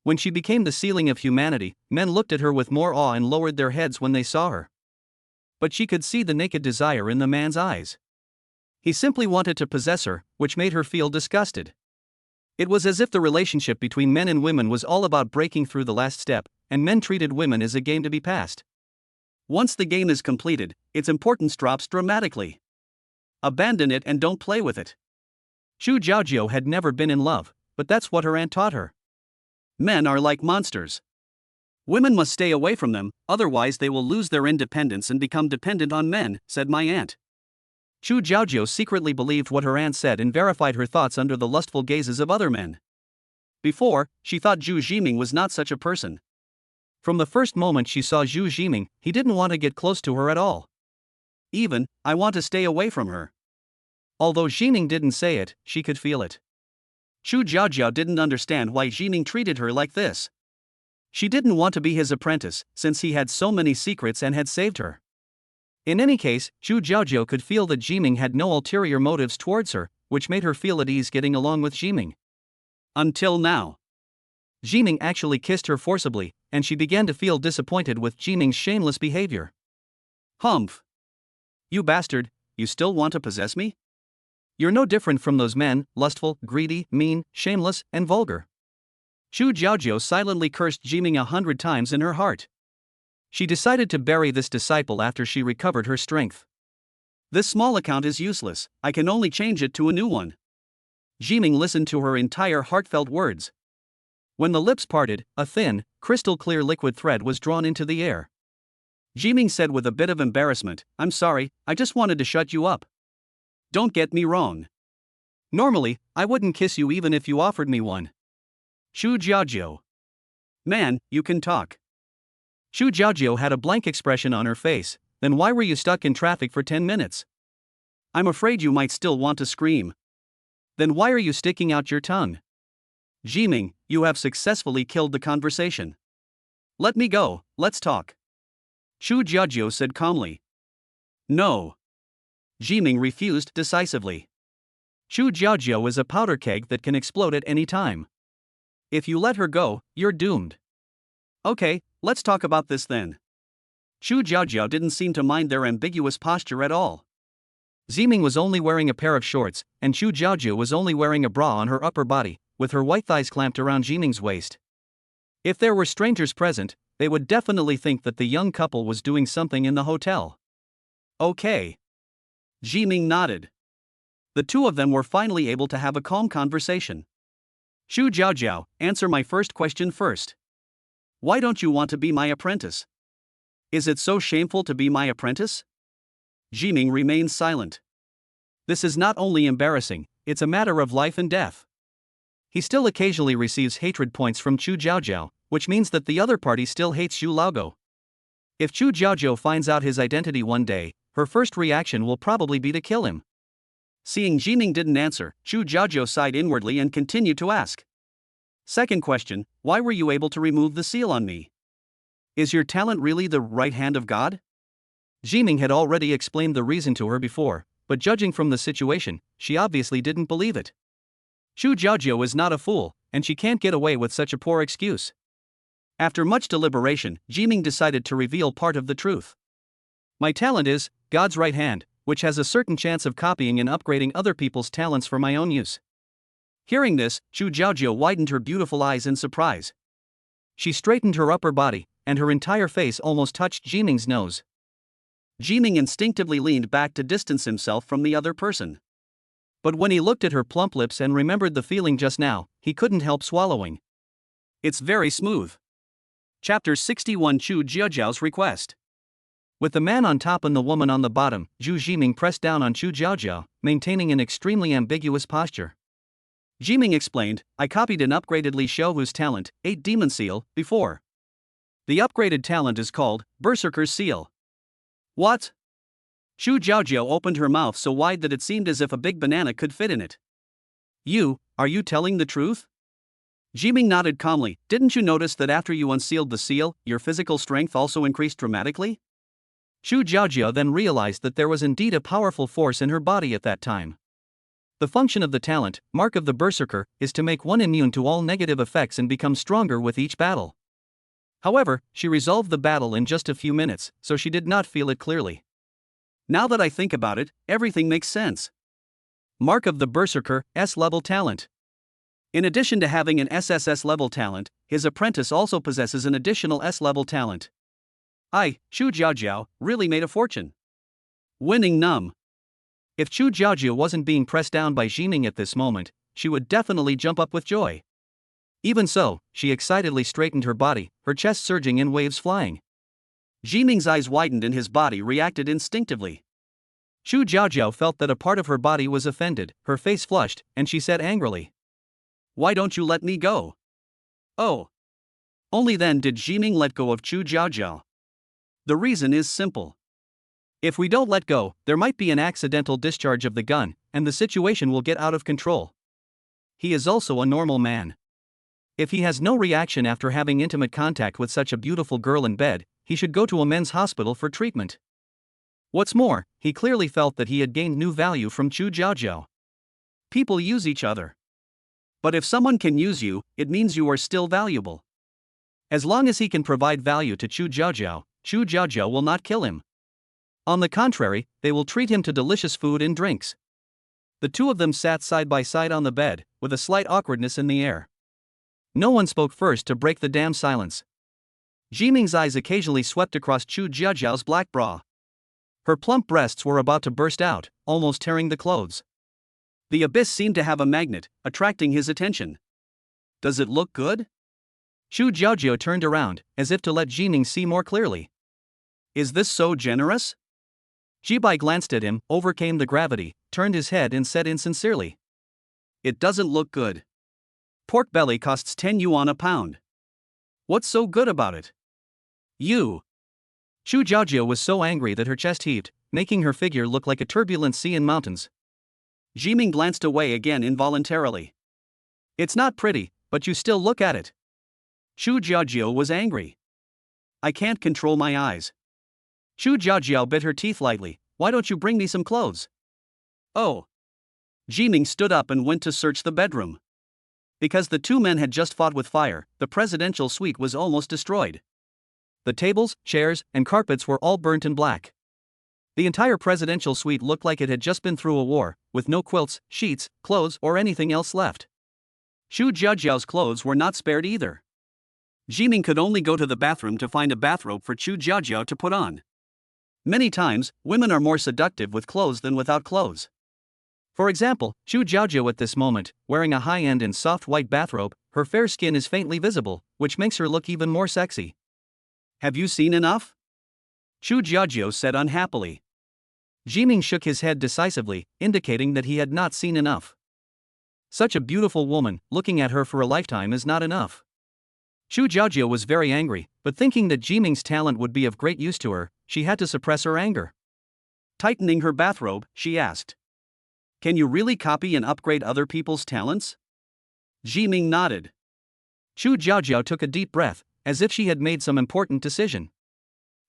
When she became the ceiling of humanity, men looked at her with more awe and lowered their heads when they saw her. But she could see the naked desire in the man's eyes. He simply wanted to possess her, which made her feel disgusted. It was as if the relationship between men and women was all about breaking through the last step, and men treated women as a game to be passed. Once the game is completed, its importance drops dramatically. Abandon it and don't play with it. Chu Jiaojiao had never been in love, but that's what her aunt taught her. Men are like monsters. Women must stay away from them, otherwise they will lose their independence and become dependent on men, said my aunt. Chu Jiaojiao secretly believed what her aunt said and verified her thoughts under the lustful gazes of other men. Before, she thought Zhu Jiming was not such a person. From the first moment she saw Zhu Jiming, he didn't want to get close to her at all. Even, I want to stay away from her. Although Jiming didn't say it, she could feel it. Chu Jiaojiao didn't understand why Jiming treated her like this. She didn't want to be his apprentice, since he had so many secrets and had saved her. In any case, Chu Jiaojiao could feel that Jiming had no ulterior motives towards her, which made her feel at ease getting along with Jiming. Until now. Jiming actually kissed her forcibly, and she began to feel disappointed with Jiming's shameless behavior. Humph! You bastard, you still want to possess me? You're no different from those men, lustful, greedy, mean, shameless, and vulgar. Chu Jiaojiao silently cursed Jiming 100 times in her heart. She decided to bury this disciple after she recovered her strength. This small account is useless, I can only change it to a new one. Jiming listened to her entire heartfelt words. When the lips parted, a thin, crystal-clear liquid thread was drawn into the air. Jiming said with a bit of embarrassment, I'm sorry, I just wanted to shut you up. Don't get me wrong. Normally, I wouldn't kiss you even if you offered me one. Chu Jiaojiao. Man, you can talk. Chu Jiaojiao had a blank expression on her face. Then why were you stuck in traffic for 10 minutes? I'm afraid you might still want to scream. Then why are you sticking out your tongue? Jiming, you have successfully killed the conversation. Let me go, let's talk. Chu Jiajiu said calmly. No. Jiming refused decisively. Chu Jiajiu is a powder keg that can explode at any time. If you let her go, you're doomed. Okay, let's talk about this then. Chu Jiajiu didn't seem to mind their ambiguous posture at all. Jiming was only wearing a pair of shorts, and Chu Jiajiu was only wearing a bra on her upper body, with her white thighs clamped around Jiming's waist. If there were strangers present, they would definitely think that the young couple was doing something in the hotel. Okay. Jiming nodded. The two of them were finally able to have a calm conversation. Chu Jiajiu, answer my first question first. Why don't you want to be my apprentice? Is it so shameful to be my apprentice? Jiming remained silent. This is not only embarrassing, it's a matter of life and death. He still occasionally receives hatred points from Chu Jiajiu, which means that the other party still hates Xu Laogo. If Chu Jiajiu finds out his identity one day, her first reaction will probably be to kill him. Seeing Jiming didn't answer, Chu Jiajiu sighed inwardly and continued to ask. Second question, why were you able to remove the seal on me? Is your talent really the right hand of God? Jiming had already explained the reason to her before, but judging from the situation, she obviously didn't believe it. Chu Jiajiu is not a fool, and she can't get away with such a poor excuse. After much deliberation, Jiming decided to reveal part of the truth. My talent is God's right hand, which has a certain chance of copying and upgrading other people's talents for my own use. Hearing this, Chu Jiajiu widened her beautiful eyes in surprise. She straightened her upper body, and her entire face almost touched Jiming's nose. Jiming instinctively leaned back to distance himself from the other person. But when he looked at her plump lips and remembered the feeling just now, he couldn't help swallowing. It's very smooth. Chapter 61 Chu Jiajiu's Request. With the man on top and the woman on the bottom, Zhu Jiming pressed down on Chu Jiajiu, maintaining an extremely ambiguous posture. Jiming explained, I copied an upgraded Li Xiaohu's talent, 8 Demon Seal, before. The upgraded talent is called Berserker's Seal. What? Chu Jiajiu opened her mouth so wide that it seemed as if a big banana could fit in it. Are you telling the truth? Jiming nodded calmly. Didn't you notice that after you unsealed the seal, your physical strength also increased dramatically? Chu Jiajiu then realized that there was indeed a powerful force in her body at that time. The function of the talent, Mark of the Berserker, is to make one immune to all negative effects and become stronger with each battle. However, she resolved the battle in just a few minutes, so she did not feel it clearly. Now that I think about it, everything makes sense. Mark of the Berserker, S-level talent. In addition to having an SSS level talent, his apprentice also possesses an additional S-level talent. Chu Jiajiu, really made a fortune. Winning numb. If Chu Jiajiu wasn't being pressed down by Jiming at this moment, she would definitely jump up with joy. Even so, she excitedly straightened her body, her chest surging and waves flying. Jiming's eyes widened and his body reacted instinctively. Chu Jiajiu felt that a part of her body was offended, her face flushed, and she said angrily, Why don't you let me go? Oh. Only then did Jiming let go of Chu Jiajiu. The reason is simple. If we don't let go, there might be an accidental discharge of the gun, and the situation will get out of control. He is also a normal man. If he has no reaction after having intimate contact with such a beautiful girl in bed, he should go to a men's hospital for treatment. What's more, he clearly felt that he had gained new value from Chu Jiajiu. People use each other. But if someone can use you, it means you are still valuable. As long as he can provide value to Chu Jiajiu will not kill him. On the contrary, they will treat him to delicious food and drinks. The two of them sat side by side on the bed, with a slight awkwardness in the air. No one spoke first to break the damn silence. Jiming's eyes occasionally swept across Chu Jiajiu's black bra. Her plump breasts were about to burst out, almost tearing the clothes. The abyss seemed to have a magnet, attracting his attention. Does it look good? Chu Jiajiu turned around, as if to let Jiming see more clearly. Is this so generous? Jibai glanced at him, overcame the gravity, turned his head and said insincerely. It doesn't look good. Pork belly costs 10 yuan a pound. What's so good about it? You. Chu Jiajiu was so angry that her chest heaved, making her figure look like a turbulent sea in mountains. Jiming glanced away again involuntarily. It's not pretty, but you still look at it. Chu Jiajiao was angry. I can't control my eyes. Chu Jiajiao bit her teeth lightly. Why don't you bring me some clothes? Oh. Jiming stood up and went to search the bedroom. Because the two men had just fought with fire, the presidential suite was almost destroyed. The tables, chairs, and carpets were all burnt and black. The entire presidential suite looked like it had just been through a war, with no quilts, sheets, clothes, or anything else left. Chu Jiajiao's clothes were not spared either. Jiming could only go to the bathroom to find a bathrobe for Chu Jiajiao to put on. Many times, women are more seductive with clothes than without clothes. For example, Chu Jiajiao at this moment, wearing a high-end and soft white bathrobe, her fair skin is faintly visible, which makes her look even more sexy. Have you seen enough? Chu Jiajiao said unhappily. Jiming shook his head decisively, indicating that he had not seen enough. Such a beautiful woman, looking at her for a lifetime is not enough. Chu Jiajiao was very angry, but thinking that Jiming's talent would be of great use to her, she had to suppress her anger. Tightening her bathrobe, she asked, "Can you really copy and upgrade other people's talents?" Jiming nodded. Chu Jiajiao took a deep breath, as if she had made some important decision.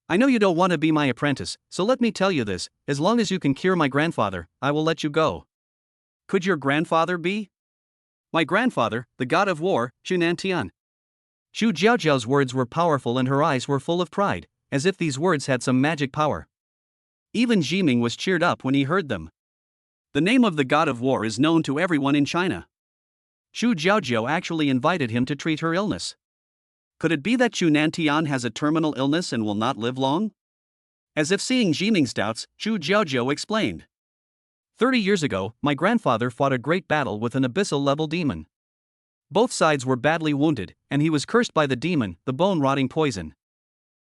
I know you don't want to be my apprentice, so let me tell you this, as long as you can cure my grandfather, I will let you go. Could your grandfather be? My grandfather, the god of war, Chunantian. Chu Jiajiao's words were powerful and her eyes were full of pride, as if these words had some magic power. Even Jiming was cheered up when he heard them. The name of the god of war is known to everyone in China. Chu Jiajiao actually invited him to treat her illness. Could it be that Chunantian has a terminal illness and will not live long? As if seeing Jiming's doubts, Chu Jiajiao explained. 30 years ago, my grandfather fought a great battle with an abyssal-level demon. Both sides were badly wounded, and he was cursed by the demon, the bone-rotting poison.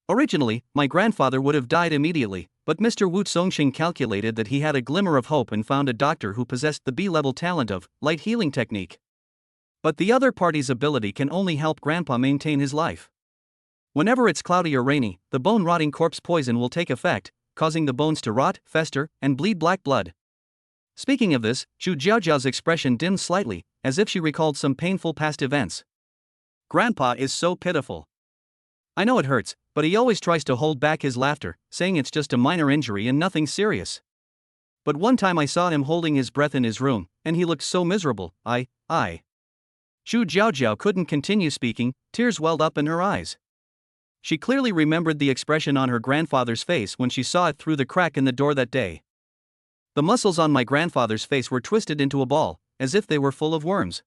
Originally, my grandfather would have died immediately, but Mr. Wu Songxing calculated that he had a glimmer of hope and found a doctor who possessed the B-level talent of light healing technique. But the other party's ability can only help Grandpa maintain his life. Whenever it's cloudy or rainy, the bone-rotting corpse poison will take effect, causing the bones to rot, fester, and bleed black blood. Speaking of this, Chu Jiajiao's expression dimmed slightly, as if she recalled some painful past events. Grandpa is so pitiful. I know it hurts, but he always tries to hold back his laughter, saying it's just a minor injury and nothing serious. But one time I saw him holding his breath in his room, and he looked so miserable. Chu Jiajiao couldn't continue speaking, tears welled up in her eyes. She clearly remembered the expression on her grandfather's face when she saw it through the crack in the door that day. The muscles on my grandfather's face were twisted into a ball, as if they were full of worms.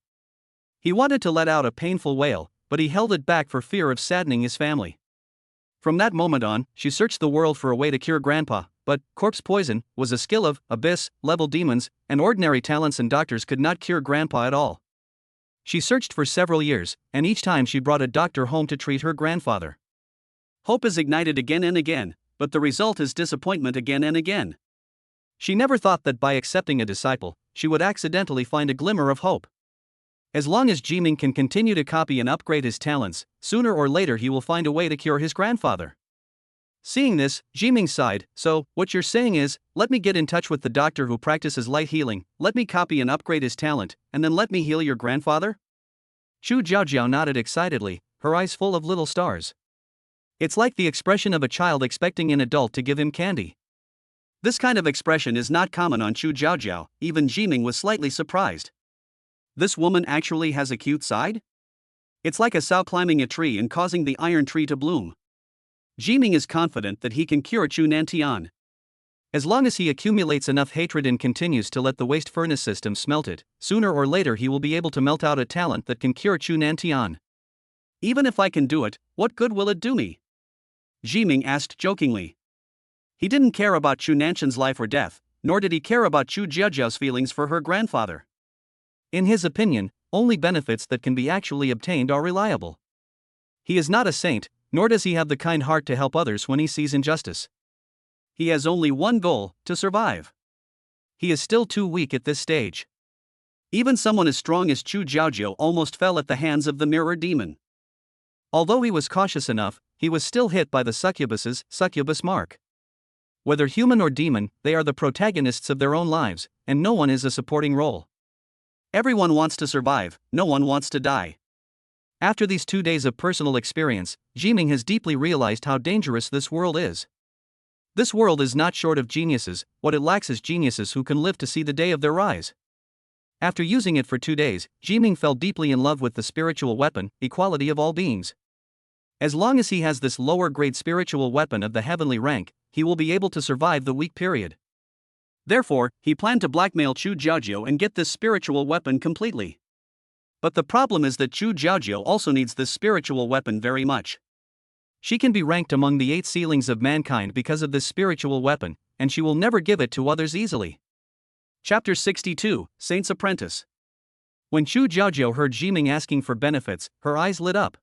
He wanted to let out a painful wail, but he held it back for fear of saddening his family. From that moment on, she searched the world for a way to cure Grandpa, but corpse poison was a skill of abyss-level demons, and ordinary talents and doctors could not cure Grandpa at all. She searched for several years, and each time she brought a doctor home to treat her grandfather. Hope is ignited again and again, but the result is disappointment again and again. She never thought that by accepting a disciple, she would accidentally find a glimmer of hope. As long as Jiming can continue to copy and upgrade his talents, sooner or later he will find a way to cure his grandfather. Seeing this, Jiming sighed. So, what you're saying is, let me get in touch with the doctor who practices light healing, let me copy and upgrade his talent, and then let me heal your grandfather? Chu Jiajiao nodded excitedly, her eyes full of little stars. It's like the expression of a child expecting an adult to give him candy. This kind of expression is not common on Chu Jiajiao, even Jiming was slightly surprised. This woman actually has a cute side? It's like a sow climbing a tree and causing the iron tree to bloom. Jiming is confident that he can cure Chunantian. As long as he accumulates enough hatred and continues to let the waste furnace system smelt it, sooner or later he will be able to melt out a talent that can cure Chunantian. Even if I can do it, what good will it do me? Jiming asked jokingly. He didn't care about Chunantian's life or death, nor did he care about Chu Jiajiao's feelings for her grandfather. In his opinion, only benefits that can be actually obtained are reliable. He is not a saint, nor does he have the kind heart to help others when he sees injustice. He has only one goal, to survive. He is still too weak at this stage. Even someone as strong as Chu Jiajiao almost fell at the hands of the mirror demon. Although he was cautious enough, he was still hit by the succubus's succubus mark. Whether human or demon, they are the protagonists of their own lives, and no one is a supporting role. Everyone wants to survive, no one wants to die. After these 2 days of personal experience, Jiming has deeply realized how dangerous this world is. This world is not short of geniuses, what it lacks is geniuses who can live to see the day of their rise. After using it for 2 days, Jiming fell deeply in love with the spiritual weapon, equality of all beings. As long as he has this lower grade spiritual weapon of the heavenly rank, he will be able to survive the weak period. Therefore, he planned to blackmail Chu Jiajiao and get this spiritual weapon completely. But the problem is that Chu Jiajiao also needs this spiritual weapon very much. She can be ranked among the 8 sealings of mankind because of this spiritual weapon, and she will never give it to others easily. Chapter 62, Saint's Apprentice. When Chu Jiajiao heard Jiming asking for benefits, her eyes lit up.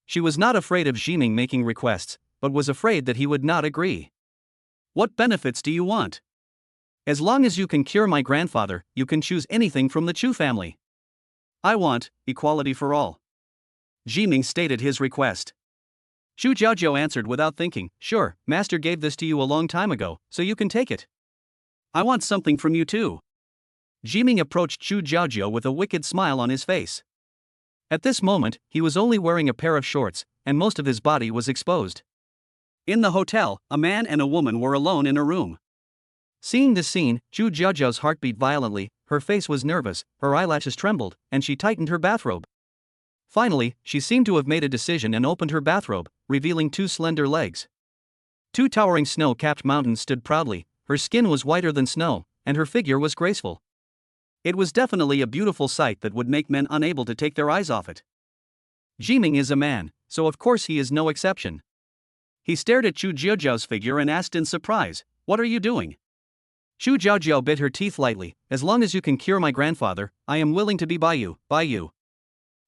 She was not afraid of Jiming making requests, but was afraid that he would not agree. What benefits do you want? As long as you can cure my grandfather, you can choose anything from the Chu family. I want equality for all. Jiming stated his request. Chu Jiajiao answered without thinking, "Sure, master gave this to you a long time ago, so you can take it." I want something from you too. Jiming approached Chu Jiajiao with a wicked smile on his face. At this moment, he was only wearing a pair of shorts, and most of his body was exposed. In the hotel, a man and a woman were alone in a room. Seeing this scene, Chu Jiajiao's heart beat violently, her face was nervous, her eyelashes trembled, and she tightened her bathrobe. Finally, she seemed to have made a decision and opened her bathrobe, revealing 2 slender legs. 2 towering snow-capped mountains stood proudly, her skin was whiter than snow, and her figure was graceful. It was definitely a beautiful sight that would make men unable to take their eyes off it. Jiming is a man, so of course he is no exception. He stared at Chu Jiajiao's figure and asked in surprise, "What are you doing?" Chu Jiajiao bit her teeth lightly, "As long as you can cure my grandfather, I am willing to be by you.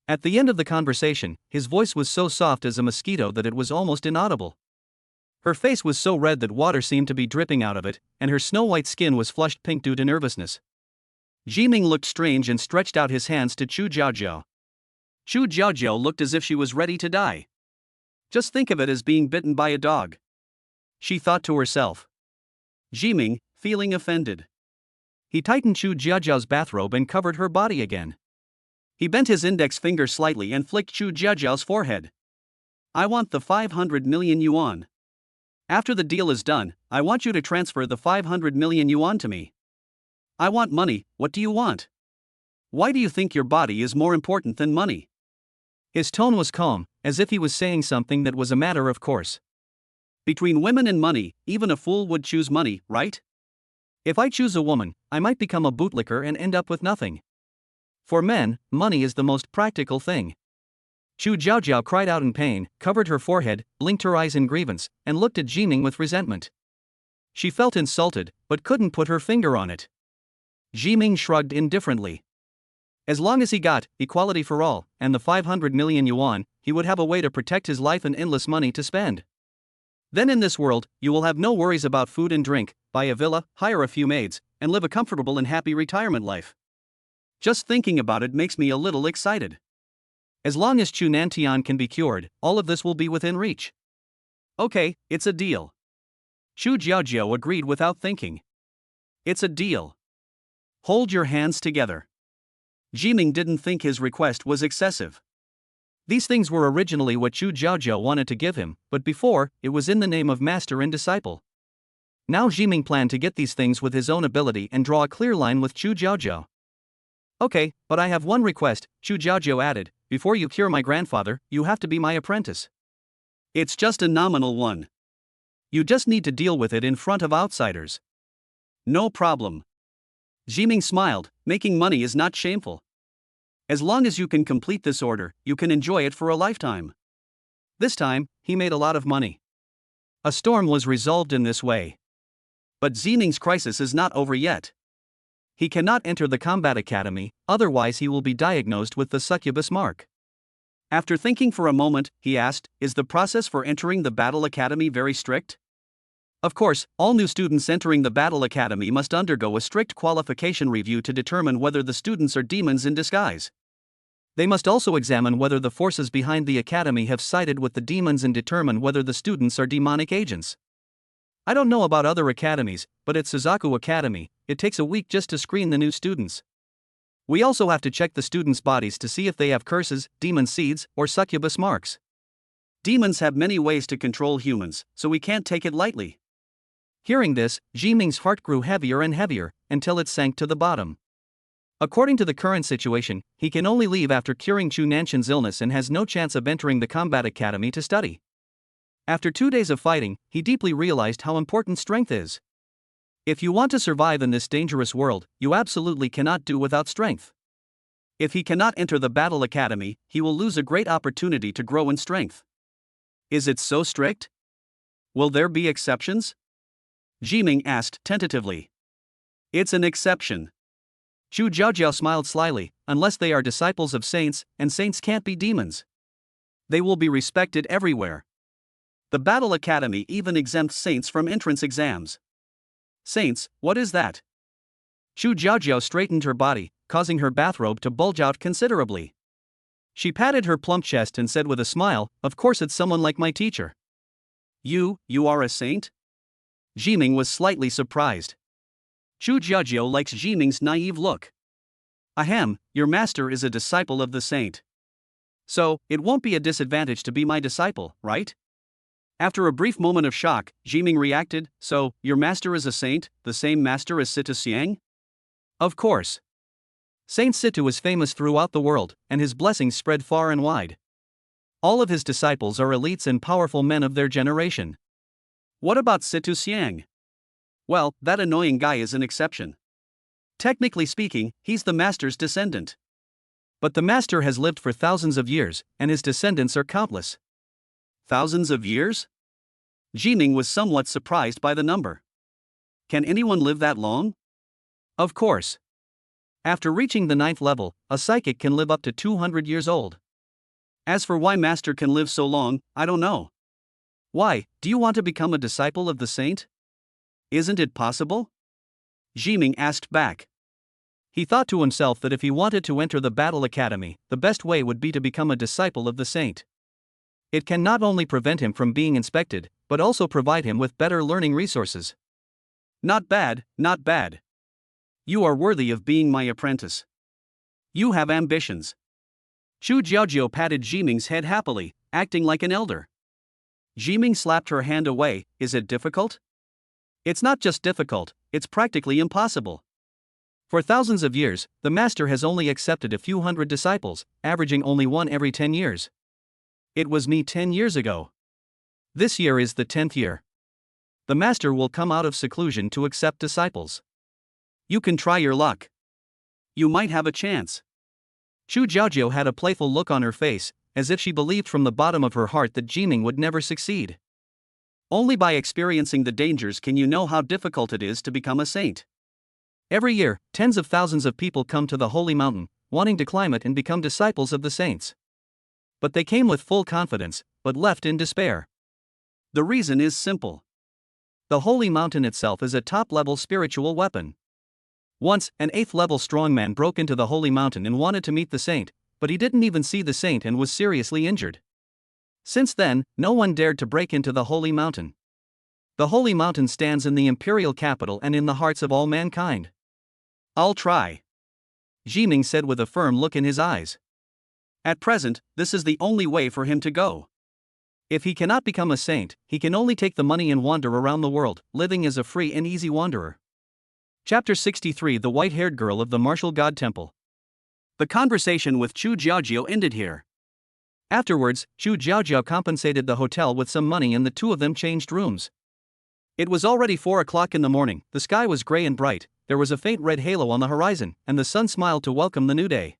At the end of the conversation, his voice was so soft as a mosquito that it was almost inaudible. Her face was so red that water seemed to be dripping out of it, and her snow-white skin was flushed pink due to nervousness. Jiming looked strange and stretched out his hands to Chu Jiajiao. Chu Jiajiao looked as if she was ready to die. Just think of it as being bitten by a dog, she thought to herself. Jiming, feeling offended. He tightened Chu Jiajiao's bathrobe and covered her body again. He bent his index finger slightly and flicked Chu Jiajiao's forehead. I want the 500 million yuan. After the deal is done, I want you to transfer the 500 million yuan to me. I want money, what do you want? Why do you think your body is more important than money? His tone was calm, as if he was saying something that was a matter of course. Between women and money, even a fool would choose money, right? If I choose a woman, I might become a bootlicker and end up with nothing. For men, money is the most practical thing. Chu Jiajiao cried out in pain, covered her forehead, blinked her eyes in grievance, and looked at Jiming with resentment. She felt insulted, but couldn't put her finger on it. Jiming shrugged indifferently. As long as he got equality for all and the 500 million yuan, he would have a way to protect his life and endless money to spend. Then in this world, you will have no worries about food and drink, buy a villa, hire a few maids, and live a comfortable and happy retirement life. Just thinking about it makes me a little excited. As long as Chu Nantian can be cured, all of this will be within reach. Okay, it's a deal. Chu Jiajiao agreed without thinking. It's a deal. Hold your hands together. Jiming didn't think his request was excessive. These things were originally what Chu Jiajiao wanted to give him, but before, it was in the name of master and disciple. Now Jiming planned to get these things with his own ability and draw a clear line with Chu Jiajiao. Okay, but I have one request, Chu Jiajiao added, before you cure my grandfather, you have to be my apprentice. It's just a nominal one. You just need to deal with it in front of outsiders. No problem. Jiming smiled, making money is not shameful. As long as you can complete this order, you can enjoy it for a lifetime. This time, he made a lot of money. A storm was resolved in this way. But Jiming's crisis is not over yet. He cannot enter the combat academy, otherwise he will be diagnosed with the succubus mark. After thinking for a moment, he asked, is the process for entering the battle academy very strict? Of course, all new students entering the battle academy must undergo a strict qualification review to determine whether the students are demons in disguise. They must also examine whether the forces behind the academy have sided with the demons and determine whether the students are demonic agents. I don't know about other academies, but at Suzaku Academy, it takes a week just to screen the new students. We also have to check the students' bodies to see if they have curses, demon seeds, or succubus marks. Demons have many ways to control humans, so we can't take it lightly. Hearing this, Jiming's heart grew heavier and heavier, until it sank to the bottom. According to the current situation, he can only leave after curing Chu Nanshan's illness and has no chance of entering the combat academy to study. After 2 days of fighting, he deeply realized how important strength is. If you want to survive in this dangerous world, you absolutely cannot do without strength. If he cannot enter the battle academy, he will lose a great opportunity to grow in strength. Is it so strict? Will there be exceptions? Jiming asked tentatively. It's an exception. Chu Jiaojiao smiled slyly, unless they are disciples of saints, and saints can't be demons. They will be respected everywhere. The Battle Academy even exempts saints from entrance exams. Saints, what is that? Chu Jiaojiao straightened her body, causing her bathrobe to bulge out considerably. She patted her plump chest and said with a smile, "Of course it's someone like my teacher." You are a saint? Jiming was slightly surprised. Chu Jiaojiao likes Jiming's naive look. Ahem, your master is a disciple of the saint. So, it won't be a disadvantage to be my disciple, right? After a brief moment of shock, Jiming reacted, "So, your master is a saint, the same master as Situ Xiang?" Of course. Saint Situ is famous throughout the world, and his blessings spread far and wide. All of his disciples are elites and powerful men of their generation. What about Situ Xiang? Well, that annoying guy is an exception. Technically speaking, he's the master's descendant. But the master has lived for thousands of years, and his descendants are countless. Thousands of years? Jiming was somewhat surprised by the number. Can anyone live that long? Of course. After reaching the 9th level, a psychic can live up to 200 years old. As for why master can live so long, I don't know. Why, do you want to become a disciple of the saint? Isn't it possible? Jiming asked back. He thought to himself that if he wanted to enter the battle academy, the best way would be to become a disciple of the saint. It can not only prevent him from being inspected, but also provide him with better learning resources. Not bad, not bad. You are worthy of being my apprentice. You have ambitions. Chu Jiaojiao patted Jiming's head happily, acting like an elder. Jiming slapped her hand away. Is it difficult? It's not just difficult, it's practically impossible. For thousands of years, the master has only accepted a few hundred disciples, averaging only one every 10 years. It was me 10 years ago. This year is the 10th year. The master will come out of seclusion to accept disciples. You can try your luck. You might have a chance. Chu Jiaojiao had a playful look on her face, as if she believed from the bottom of her heart that Jiming would never succeed. Only by experiencing the dangers can you know how difficult it is to become a saint. Every year, tens of thousands of people come to the holy mountain, wanting to climb it and become disciples of the saints. But they came with full confidence, but left in despair. The reason is simple. The holy mountain itself is a top-level spiritual weapon. Once, an 8th-level strongman broke into the holy mountain and wanted to meet the saint, but he didn't even see the saint and was seriously injured. Since then, no one dared to break into the holy mountain. The holy mountain stands in the imperial capital and in the hearts of all mankind. I'll try, Jiming said with a firm look in his eyes. At present, this is the only way for him to go. If he cannot become a saint, he can only take the money and wander around the world, living as a free and easy wanderer. Chapter 63 The White-Haired Girl of the Martial God Temple. The conversation with Chu Jiaojiao ended here. Afterwards, Chu Jiaojiao compensated the hotel with some money and the two of them changed rooms. It was already 4 o'clock in the morning, the sky was gray and bright, there was a faint red halo on the horizon, and the sun smiled to welcome the new day.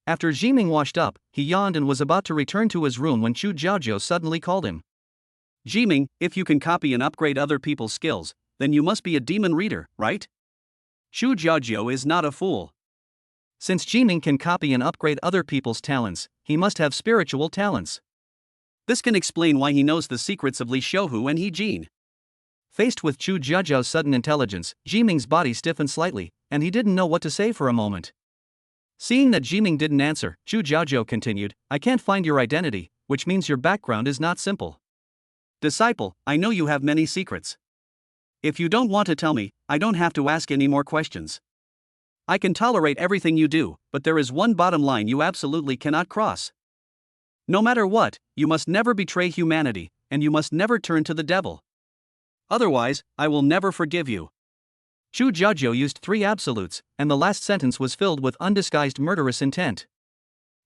After Jiming washed up, he yawned and was about to return to his room when Chu Jiaojiao suddenly called him. Jiming, if you can copy and upgrade other people's skills, then you must be a demon reader, right? Chu Jiaojiao is not a fool. Since Jiming can copy and upgrade other people's talents, he must have spiritual talents. This can explain why he knows the secrets of Li Xiuhu and He Jin. Faced with Chu Jiaojiao's sudden intelligence, Jiming's body stiffened slightly, and he didn't know what to say for a moment. Seeing that Jiming didn't answer, Chu Jiaojiao continued, "I can't find your identity, which means your background is not simple." Disciple, I know you have many secrets. If you don't want to tell me, I don't have to ask any more questions. I can tolerate everything you do, but there is one bottom line you absolutely cannot cross. No matter what, you must never betray humanity, and you must never turn to the devil. Otherwise, I will never forgive you. Chu Jiajiu used 3 absolutes, and the last sentence was filled with undisguised murderous intent.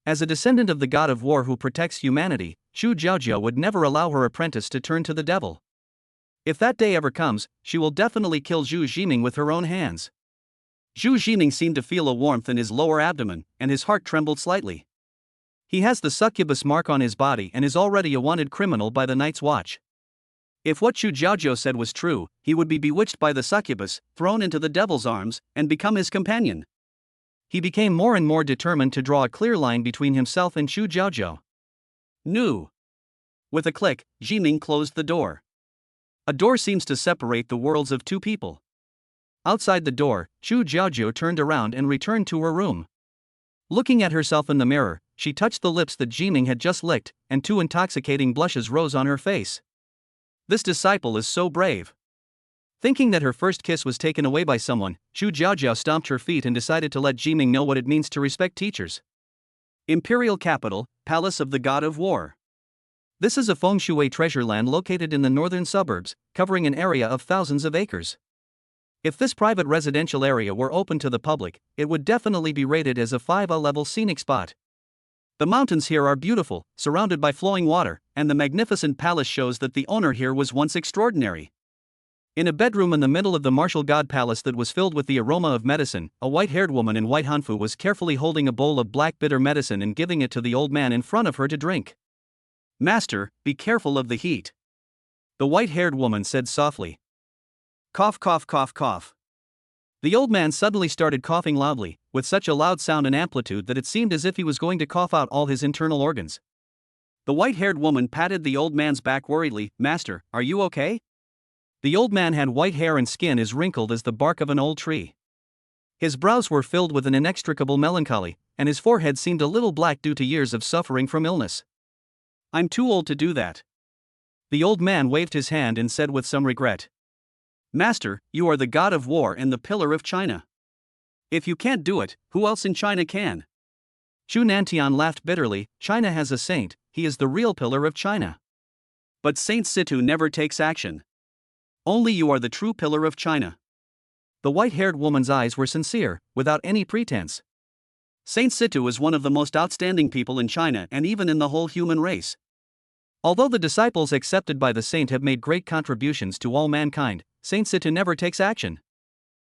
As a descendant of the god of war who protects humanity, Chu Jiajiu would never allow her apprentice to turn to the devil. If that day ever comes, she will definitely kill Zhu Jiming with her own hands. Zhu Jiming seemed to feel a warmth in his lower abdomen, and his heart trembled slightly. He has the succubus mark on his body and is already a wanted criminal by the Night's Watch. If what Chu Jiajiu said was true, he would be bewitched by the succubus, thrown into the devil's arms, and become his companion. He became more and more determined to draw a clear line between himself and Chu Jiajiu. No. With a click, Jiming closed the door. A door seems to separate the worlds of 2 people. Outside the door, Chu Jiajiu turned around and returned to her room. Looking at herself in the mirror, she touched the lips that Jiming had just licked, and 2 intoxicating blushes rose on her face. This disciple is so brave. Thinking that her first kiss was taken away by someone, Chu Jiajiu stomped her feet and decided to let Jiming know what it means to respect teachers. Imperial Capital, Palace of the God of War. This is a feng shui treasure land located in the northern suburbs, covering an area of thousands of acres. If this private residential area were open to the public, it would definitely be rated as a 5A level scenic spot. The mountains here are beautiful, surrounded by flowing water, and the magnificent palace shows that the owner here was once extraordinary. In a bedroom in the middle of the martial god palace that was filled with the aroma of medicine, a white-haired woman in white hanfu was carefully holding a bowl of black bitter medicine and giving it to the old man in front of her to drink. Master, be careful of the heat. The white-haired woman said softly. Cough, cough, cough, cough. The old man suddenly started coughing loudly, with such a loud sound and amplitude that it seemed as if he was going to cough out all his internal organs. The white-haired woman patted the old man's back worriedly. Master, are you okay? The old man had white hair and skin as wrinkled as the bark of an old tree. His brows were filled with an inextricable melancholy, and his forehead seemed a little black due to years of suffering from illness. I'm too old to do that. The old man waved his hand and said with some regret. Master, you are the god of war and the pillar of China. If you can't do it, who else in China can? Chu Nantian laughed bitterly. China has a saint, he is the real pillar of China. But Saint Situ never takes action. Only you are the true pillar of China. The white-haired woman's eyes were sincere, without any pretense. Saint Situ is one of the most outstanding people in China and even in the whole human race. Although the disciples accepted by the saint have made great contributions to all mankind, Saint Situ never takes action.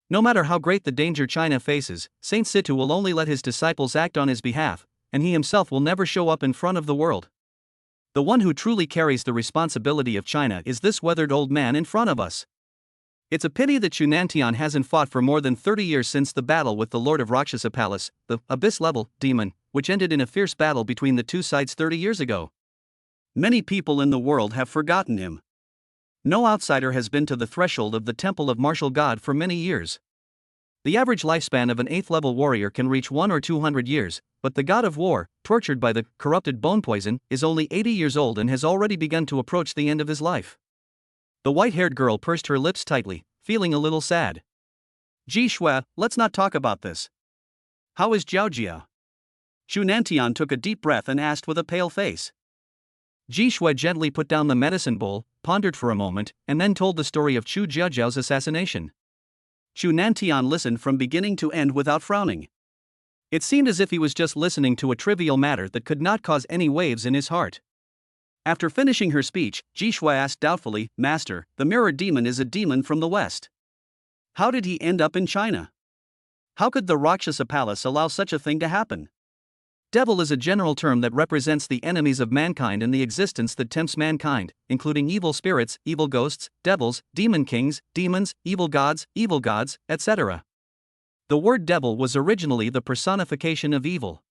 No matter how great the danger China faces, Saint Situ will only let his disciples act on his behalf, and he himself will never show up in front of the world. The one who truly carries the responsibility of China is this weathered old man in front of us. It's a pity that Chu Nantian hasn't fought for more than 30 years since the battle with the Lord of Rakshasa Palace, the Abyss-level demon, which ended in a fierce battle between the 2 sides 30 years ago. Many people in the world have forgotten him. No outsider has been to the threshold of the temple of martial god for many years. The average lifespan of an 8th-level warrior can reach 100 or 200 years, but the god of war, tortured by the corrupted bone poison, is only 80 years old and has already begun to approach the end of his life. The white-haired girl pursed her lips tightly, feeling a little sad. Ji Shui, let's not talk about this. How is Jiaojia? Chu Nantian took a deep breath and asked with a pale face. Ji Shui gently put down the medicine bowl, pondered for a moment, and then told the story of Chu Jiajiao's assassination. Chu Nantian listened from beginning to end without frowning. It seemed as if he was just listening to a trivial matter that could not cause any waves in his heart. After finishing her speech, Ji Shui asked doubtfully, Master, the mirror demon is a demon from the west. How did he end up in China? How could the Rakshasa Palace allow such a thing to happen? Devil is a general term that represents the enemies of mankind and the existence that tempts mankind, including evil spirits, evil ghosts, devils, demon kings, demons, evil gods, etc. The word devil was originally the personification of evil.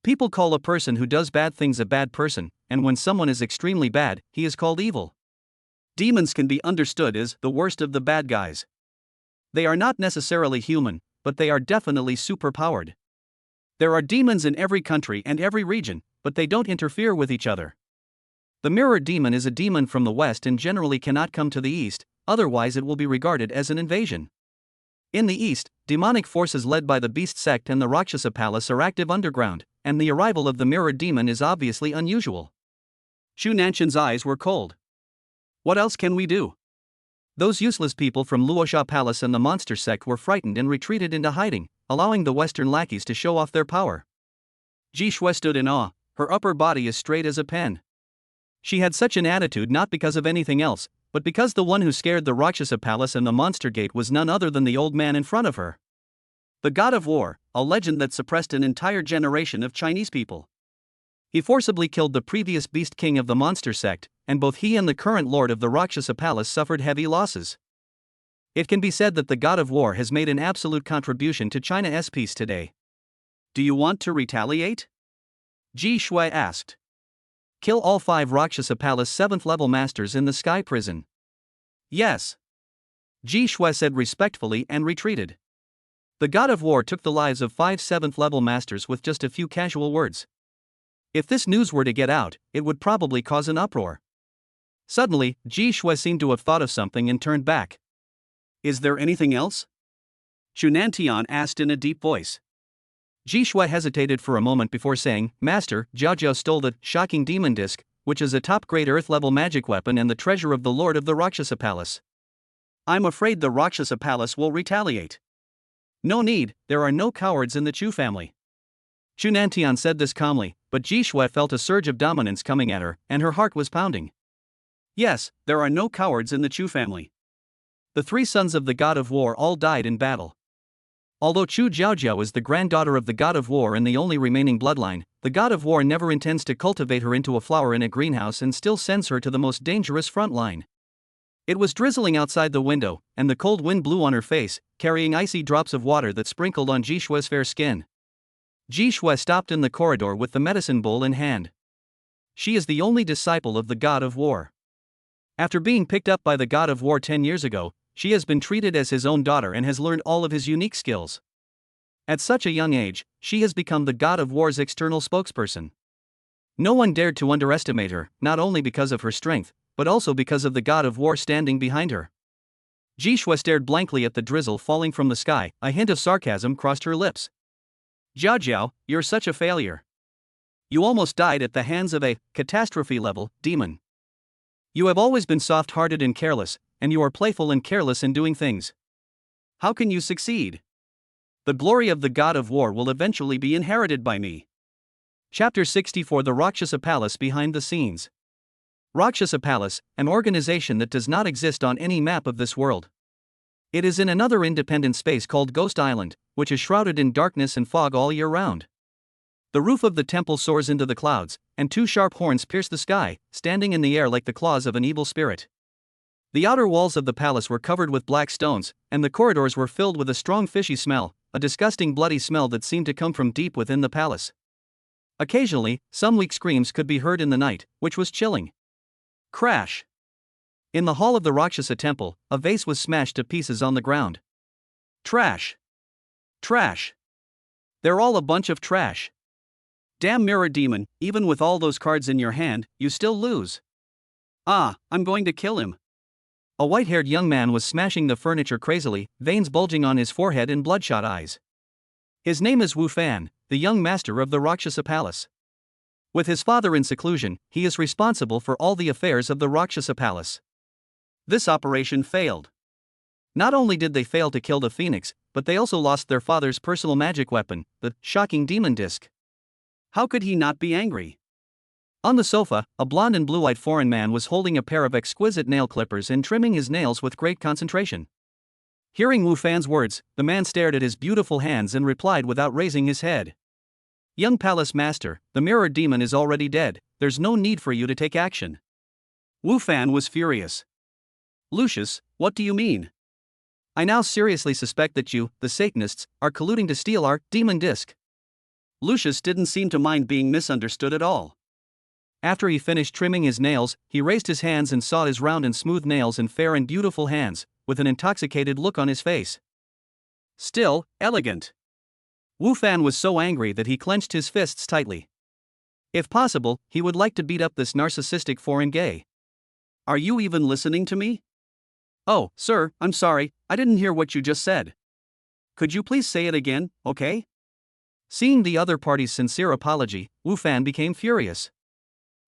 People call a person who does bad things a bad person, and when someone is extremely bad, he is called evil. Demons can be understood as the worst of the bad guys. They are not necessarily human, but they are definitely superpowered. There are demons in every country and every region, but they don't interfere with each other. The mirror demon is a demon from the west and generally cannot come to the east, otherwise it will be regarded as an invasion. In the east, demonic forces led by the Beast Sect and the Rakshasa Palace are active underground, and the arrival of the mirrored demon is obviously unusual. Shu Nanshan's eyes were cold. What else can we do? Those useless people from Luosha Palace and the monster sect were frightened and retreated into hiding, allowing the Western lackeys to show off their power. Ji Shui stood in awe, her upper body as straight as a pen. She had such an attitude not because of anything else, but because the one who scared the Rakshasa Palace and the Monster Gate was none other than the old man in front of her. The god of war, a legend that suppressed an entire generation of Chinese people. He forcibly killed the previous beast king of the monster sect, and both he and the current lord of the Rakshasa Palace suffered heavy losses. It can be said that the god of war has made an absolute contribution to China's peace today. Do you want to retaliate? Ji Shui asked. Kill all 5 Rakshasa Palace 7th level masters in the sky prison. Yes. Ji Shui said respectfully and retreated. The god of war took the lives of 5 7th level masters with just a few casual words. If this news were to get out, it would probably cause an uproar. Suddenly, Ji Shui seemed to have thought of something and turned back. Is there anything else? Shu Nantian asked in a deep voice. Ji Shui hesitated for a moment before saying, Master, Jiao Jiao stole the shocking demon disc, which is a top-grade earth-level magic weapon and the treasure of the lord of the Rakshasa Palace. I'm afraid the Rakshasa Palace will retaliate. No need, there are no cowards in the Chu family. Shu Nantian said this calmly, but Ji Shui felt a surge of dominance coming at her, and her heart was pounding. Yes, there are no cowards in the Chu family. The 3 sons of the god of war all died in battle. Although Chu Jiaojiao is the granddaughter of the god of war and the only remaining bloodline, the god of war never intends to cultivate her into a flower in a greenhouse and still sends her to the most dangerous front line. It was drizzling outside the window, and the cold wind blew on her face, carrying icy drops of water that sprinkled on Ji Shui's fair skin. Ji Shui stopped in the corridor with the medicine bowl in hand. She is the only disciple of the god of war. After being picked up by the god of war 10 years ago, she has been treated as his own daughter and has learned all of his unique skills. At such a young age, she has become the god of war's external spokesperson. No one dared to underestimate her, not only because of her strength, but also because of the god of war standing behind her. Ji Shui stared blankly at the drizzle falling from the sky, a hint of sarcasm crossed her lips. Jiao Jiao, you're such a failure. You almost died at the hands of a catastrophe-level demon. You have always been soft-hearted and careless, and you are playful and careless in doing things. How can you succeed? The glory of the god of war will eventually be inherited by me. Chapter 64 The Rakshasa Palace Behind the Scenes. Rakshasa Palace, an organization that does not exist on any map of this world. It is in another independent space called Ghost Island, which is shrouded in darkness and fog all year round. The roof of the temple soars into the clouds, and 2 sharp horns pierce the sky, standing in the air like the claws of an evil spirit. The outer walls of the palace were covered with black stones, and the corridors were filled with a strong fishy smell, a disgusting bloody smell that seemed to come from deep within the palace. Occasionally, some weak screams could be heard in the night, which was chilling. Crash! In the hall of the Rakshasa temple, a vase was smashed to pieces on the ground. Trash! Trash! They're all a bunch of trash. Damn mirror demon, even with all those cards in your hand, you still lose. Ah, I'm going to kill him. A white-haired young man was smashing the furniture crazily, veins bulging on his forehead and bloodshot eyes. His name is Wu Fan, the young master of the Rakshasa Palace. With his father in seclusion, he is responsible for all the affairs of the Rakshasa Palace. This operation failed. Not only did they fail to kill the phoenix, but they also lost their father's personal magic weapon, the shocking demon disc. How could he not be angry? On the sofa, a blond and blue-eyed foreign man was holding a pair of exquisite nail clippers and trimming his nails with great concentration. Hearing Wu Fan's words, the man stared at his beautiful hands and replied without raising his head. Young palace master, the mirror demon is already dead, there's no need for you to take action. Wu Fan was furious. Lucius, what do you mean? I now seriously suspect that you, the Satanists, are colluding to steal our demon disc. Lucius didn't seem to mind being misunderstood at all. After he finished trimming his nails, he raised his hands and saw his round and smooth nails and fair and beautiful hands, with an intoxicated look on his face. Still, elegant. Wu Fan was so angry that he clenched his fists tightly. If possible, he would like to beat up this narcissistic foreign gay. Are you even listening to me? Oh, sir, I'm sorry, I didn't hear what you just said. Could you please say it again, okay? Seeing the other party's sincere apology, Wu Fan became furious.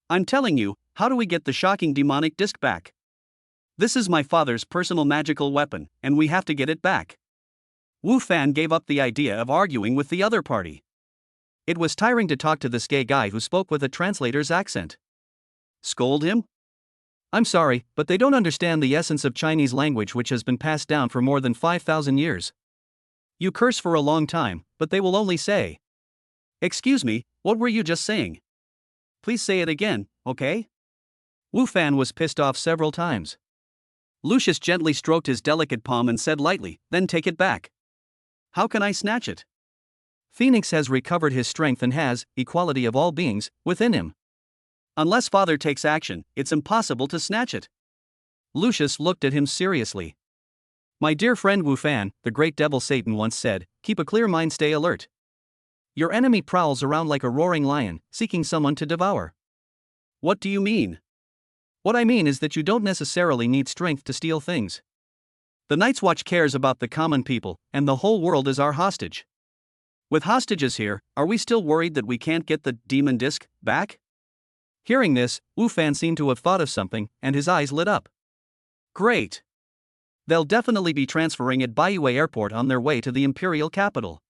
I'm telling you, how do we get the shocking demonic disc back? This is my father's personal magical weapon, and we have to get it back. Wu Fan gave up the idea of arguing with the other party. It was tiring to talk to this gay guy who spoke with a translator's accent. Scold him? I'm sorry, but they don't understand the essence of Chinese language, which has been passed down for more than 5,000 years. You curse for a long time, but they will only say, "Excuse me, what were you just saying? Please say it again, okay?" Wu Fan was pissed off several times. Lucius gently stroked his delicate palm and said lightly, "Then take it back." "How can I snatch it?" Phoenix has recovered his strength and has, equality of all beings, within him. "Unless father takes action, it's impossible to snatch it." Lucius looked at him seriously. My dear friend Wu Fan, the great devil Satan once said, keep a clear mind, stay alert. Your enemy prowls around like a roaring lion, seeking someone to devour. What do you mean? What I mean is that you don't necessarily need strength to steal things. The Night's Watch cares about the common people, and the whole world is our hostage. With hostages here, are we still worried that we can't get the demon disc back? Hearing this, Wu Fan seemed to have thought of something, and his eyes lit up. Great. They'll definitely be transferring at Baiyue Airport on their way to the imperial capital.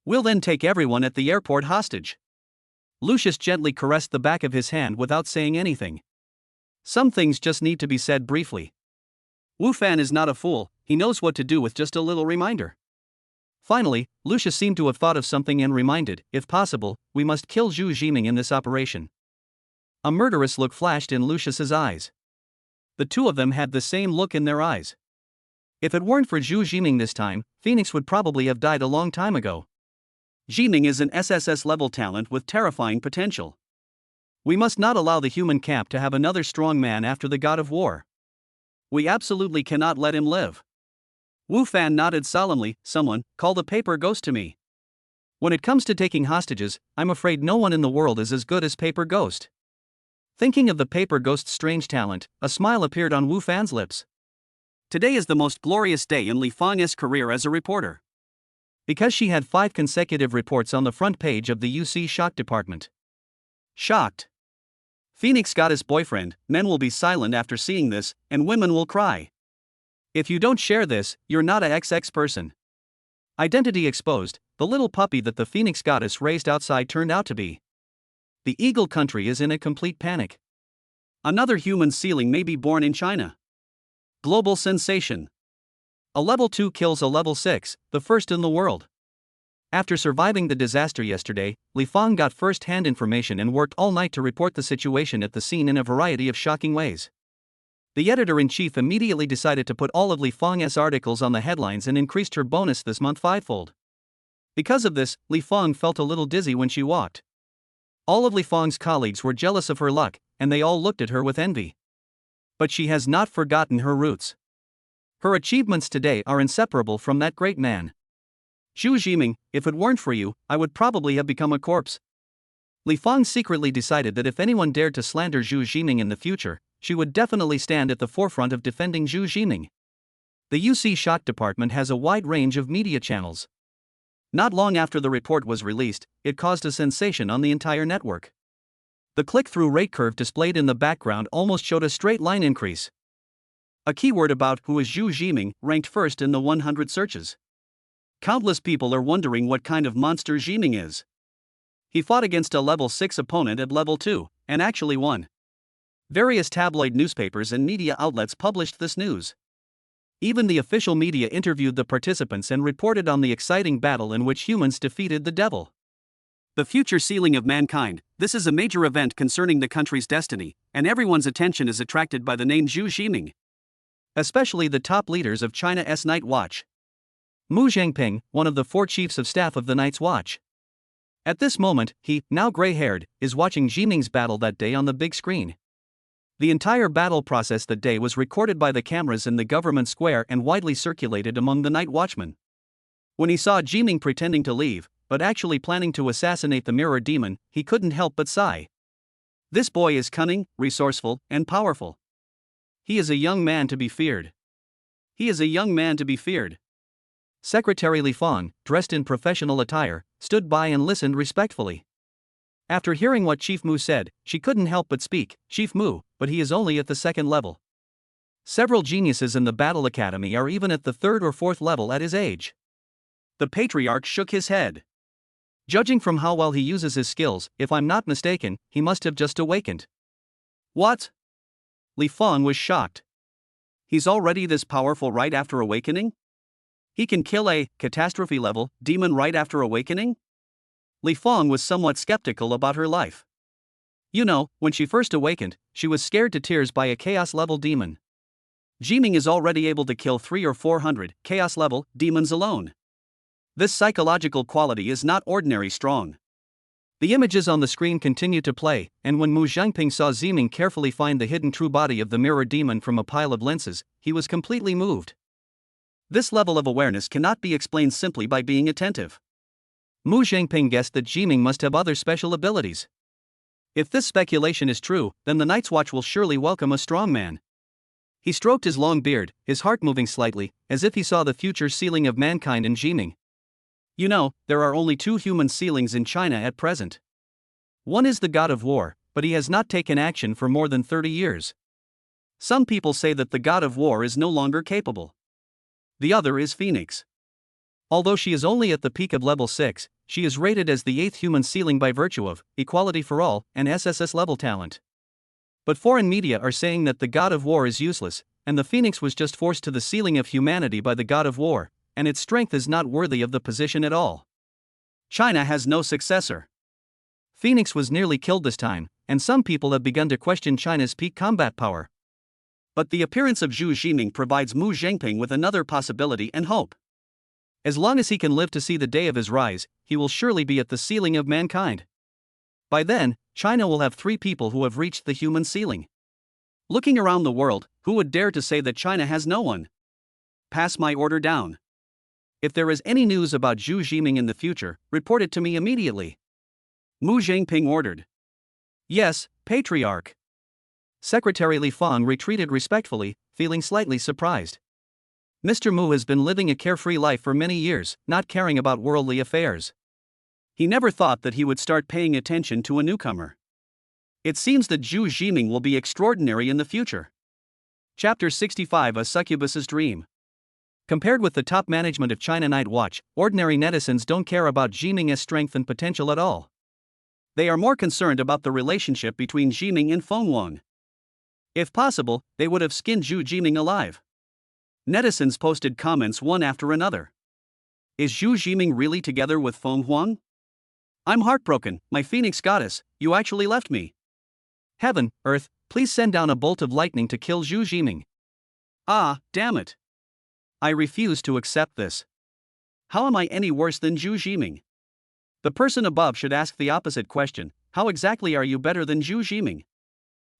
We'll then take everyone at the airport hostage. Lucius gently caressed the back of his hand without saying anything. Some things just need to be said briefly. Wu Fan is not a fool, he knows what to do with just a little reminder. Finally, Lucius seemed to have thought of something and reminded, if possible, we must kill Zhu Jiming in this operation. A murderous look flashed in Lucius's eyes. The two of them had the same look in their eyes. If it weren't for Zhu Jiming this time, Phoenix would probably have died a long time ago. Jiming is an SSS-level talent with terrifying potential. We must not allow the human camp to have another strong man after the god of war. We absolutely cannot let him live. Wu Fan nodded solemnly. Someone, call the paper ghost to me. When it comes to taking hostages, I'm afraid no one in the world is as good as Paper Ghost. Thinking of the Paper Ghost's strange talent, a smile appeared on Wu Fan's lips. Today is the most glorious day in Li Fang's career as a reporter. Because she had 5 consecutive reports on the front page of the UC Shock Department. Shocked. Phoenix got his boyfriend, men will be silent after seeing this, and women will cry. If you don't share this, you're not a XX person. Identity exposed, the little puppy that the Phoenix goddess raised outside turned out to be. The Eagle country is in a complete panic. Another human sealing may be born in China. Global sensation. A level 2 kills a level 6, the first in the world. After surviving the disaster yesterday, Li Fang got first-hand information and worked all night to report the situation at the scene in a variety of shocking ways. The editor-in-chief immediately decided to put all of Li Fang's articles on the headlines and increased her bonus this month 5-fold. Because of this, Li Fang felt a little dizzy when she walked. All of Li Fang's colleagues were jealous of her luck, and they all looked at her with envy. But she has not forgotten her roots. Her achievements today are inseparable from that great man. Zhu Jiming, if it weren't for you, I would probably have become a corpse. Li Fang secretly decided that if anyone dared to slander Zhu Jiming in the future, she would definitely stand at the forefront of defending Zhu Jiming. The UC Shock Department has a wide range of media channels. Not long after the report was released, it caused a sensation on the entire network. The click-through rate curve displayed in the background almost showed a straight line increase. A keyword about who is Zhu Jiming ranked first in the 100 searches. Countless people are wondering what kind of monster Jiming is. He fought against a level 6 opponent at level 2, and actually won. Various tabloid newspapers and media outlets published this news. Even the official media interviewed the participants and reported on the exciting battle in which humans defeated the devil. The future sealing of mankind, this is a major event concerning the country's destiny, and everyone's attention is attracted by the name Zhu Jiming. Especially the top leaders of China's Night Watch. Mu Zhangping, one of the 4 chiefs of staff of the Night's Watch. At this moment, he, now gray-haired, is watching Jiming's battle that day on the big screen. The entire battle process that day was recorded by the cameras in the government square and widely circulated among the night watchmen. When he saw Jiming pretending to leave, but actually planning to assassinate the mirror demon, he couldn't help but sigh. This boy is cunning, resourceful, and powerful. He is a young man to be feared. He is a young man to be feared. Secretary Li Fang, dressed in professional attire, stood by and listened respectfully. After hearing what Chief Mu said, she couldn't help but speak. Chief Mu, but he is only at the second level. Several geniuses in the Battle Academy are even at the third or fourth level at his age. The patriarch shook his head. Judging from how well he uses his skills, if I'm not mistaken, he must have just awakened. What? Li Fang was shocked. He's already this powerful right after awakening? He can kill a catastrophe level demon right after awakening? Li Fang was somewhat skeptical about her life. You know, when she first awakened, she was scared to tears by a chaos level demon. Jiming is already able to kill 300 or 400 chaos level demons alone. This psychological quality is not ordinary strong. The images on the screen continued to play, and when Mu Zhangping saw Jiming carefully find the hidden true body of the mirror demon from a pile of lenses, he was completely moved. This level of awareness cannot be explained simply by being attentive. Mu Zhangping guessed that Jiming must have other special abilities. If this speculation is true, then the Night's Watch will surely welcome a strong man. He stroked his long beard, his heart moving slightly, as if he saw the future sealing of mankind in Jiming. You know, there are only 2 human sealings in China at present. One is the god of war, but he has not taken action for more than 30 years. Some people say that the god of war is no longer capable. The other is Phoenix. Although she is only at the peak of level 6, she is rated as the 8th human sealing by virtue of equality for all and SSS level talent. But foreign media are saying that the god of war is useless, and the Phoenix was just forced to the sealing of humanity by the god of war, and its strength is not worthy of the position at all. China has no successor. Phoenix was nearly killed this time, and some people have begun to question China's peak combat power. But the appearance of Zhu Jiming provides Mu Zhangping with another possibility and hope. As long as he can live to see the day of his rise, he will surely be at the ceiling of mankind. By then, China will have 3 people who have reached the human ceiling. Looking around the world, who would dare to say that China has no one? Pass my order down. If there is any news about Zhu Jiming in the future, report it to me immediately. Mu Zhangping ordered. Yes, Patriarch. Secretary Li Fang retreated respectfully, feeling slightly surprised. Mr. Mu has been living a carefree life for many years, not caring about worldly affairs. He never thought that he would start paying attention to a newcomer. It seems that Zhu Jiming will be extraordinary in the future. Chapter 65: A Succubus's Dream. Compared with the top management of China Night Watch, ordinary netizens don't care about Jiming's strength and potential at all. They are more concerned about the relationship between Jiming and Feng Huang. If possible, they would have skinned Zhu Jiming alive. Netizens posted comments one after another. Is Zhu Jiming really together with Feng Huang? I'm heartbroken, my Phoenix goddess, you actually left me. Heaven, Earth, please send down a bolt of lightning to kill Zhu Jiming. Ah, damn it. I refuse to accept this. How am I any worse than Zhu Jiming? The person above should ask the opposite question: how exactly are you better than Zhu Jiming?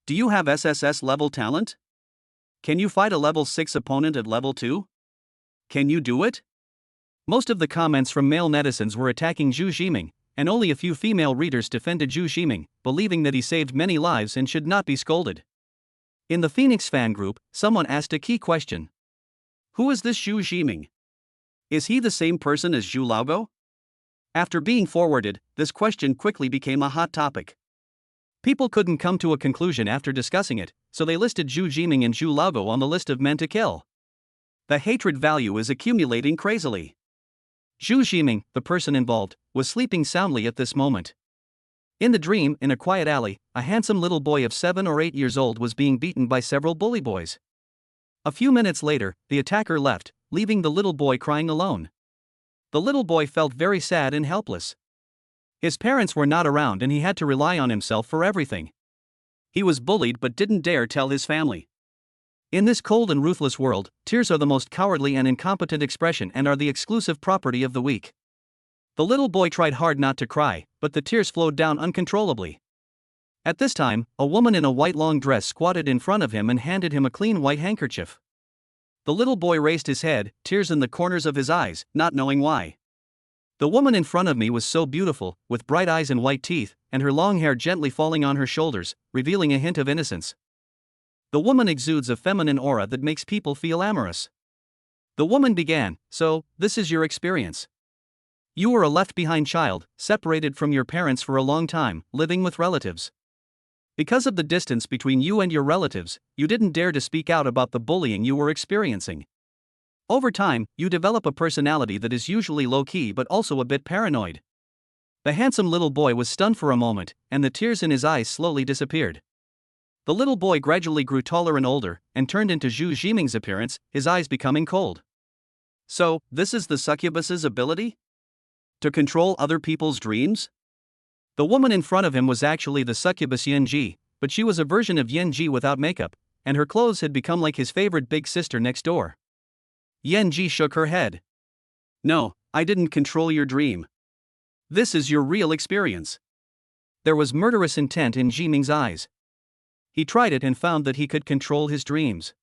Do you have SSS level talent? Can you fight a level 6 opponent at level 2? Can you do it? Most of the comments from male netizens were attacking Zhu Jiming, and only a few female readers defended Zhu Jiming, believing that he saved many lives and should not be scolded. In the Phoenix fan group, someone asked a key question. Who is this Zhu Jiming? Is he the same person as Zhu Laogo? After being forwarded, this question quickly became a hot topic. People couldn't come to a conclusion after discussing it, so they listed Zhu Jiming and Zhu Laogo on the list of men to kill. The hatred value is accumulating crazily. Zhu Jiming, the person involved, was sleeping soundly at this moment. In the dream, in a quiet alley, a handsome little boy of 7 or 8 years old was being beaten by several bully boys. A few minutes later, the attacker left, leaving the little boy crying alone. The little boy felt very sad and helpless. His parents were not around and he had to rely on himself for everything. He was bullied but didn't dare tell his family. In this cold and ruthless world, tears are the most cowardly and incompetent expression and are the exclusive property of the weak. The little boy tried hard not to cry, but the tears flowed down uncontrollably. At this time, a woman in a white long dress squatted in front of him and handed him a clean white handkerchief. The little boy raised his head, tears in the corners of his eyes, not knowing why. The woman in front of me was so beautiful, with bright eyes and white teeth, and her long hair gently falling on her shoulders, revealing a hint of innocence. The woman exudes a feminine aura that makes people feel amorous. The woman began, "So, this is your experience. You were a left-behind child, separated from your parents for a long time, living with relatives. Because of the distance between you and your relatives, you didn't dare to speak out about the bullying you were experiencing. Over time, you develop a personality that is usually low-key but also a bit paranoid." The handsome little boy was stunned for a moment, and the tears in his eyes slowly disappeared. The little boy gradually grew taller and older, and turned into Zhu Jiming's appearance, his eyes becoming cold. So, this is the succubus's ability? To control other people's dreams? The woman in front of him was actually the succubus Yanji, but she was a version of Yanji without makeup, and her clothes had become like his favorite big sister next door. Yanji shook her head. No, I didn't control your dream. This is your real experience. There was murderous intent in Jiming's eyes. He tried it and found that he could control his dreams.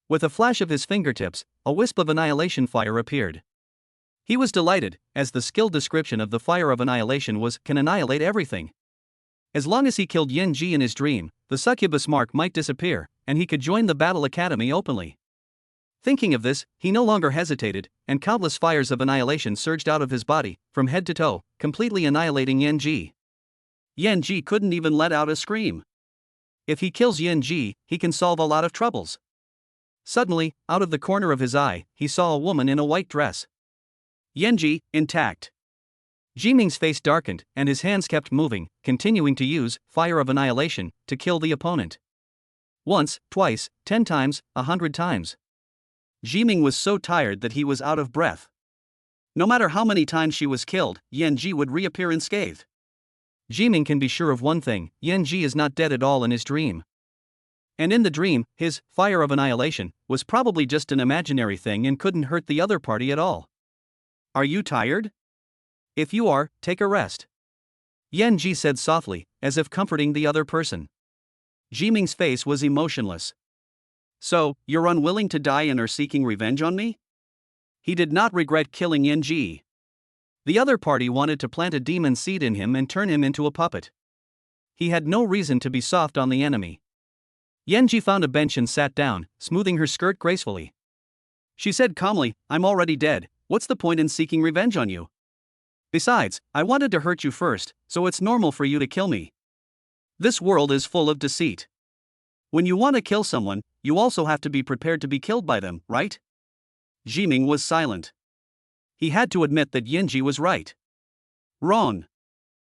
With a flash of his fingertips, a wisp of annihilation fire appeared. He was delighted, as the skill description of the fire of annihilation was, "can annihilate everything." As long as he killed Yanji in his dream, the succubus mark might disappear, and he could join the battle academy openly. Thinking of this, he no longer hesitated, and countless fires of annihilation surged out of his body, from head to toe, completely annihilating Yanji. Yanji couldn't even let out a scream. If he kills Yanji, he can solve a lot of troubles. Suddenly, out of the corner of his eye, he saw a woman in a white dress. Yanji, intact. Jiming's face darkened, and his hands kept moving, continuing to use fire of annihilation to kill the opponent. Once, twice, 10 times, 100 times. Jiming was so tired that he was out of breath. No matter how many times she was killed, Yanji would reappear unscathed. Jiming can be sure of one thing: Yanji is not dead at all in his dream. And in the dream, his fire of annihilation was probably just an imaginary thing and couldn't hurt the other party at all. Are you tired? If you are, take a rest, Yanji said softly, as if comforting the other person. Jiming's face was emotionless. So, you're unwilling to die and are seeking revenge on me? He did not regret killing Yanji. The other party wanted to plant a demon seed in him and turn him into a puppet. He had no reason to be soft on the enemy. Yanji found a bench and sat down, smoothing her skirt gracefully. She said calmly, "I'm already dead, what's the point in seeking revenge on you? Besides, I wanted to hurt you first, so it's normal for you to kill me. This world is full of deceit. When you want to kill someone, you also have to be prepared to be killed by them, right?" Jiming was silent. He had to admit that Yanji was right. Wrong.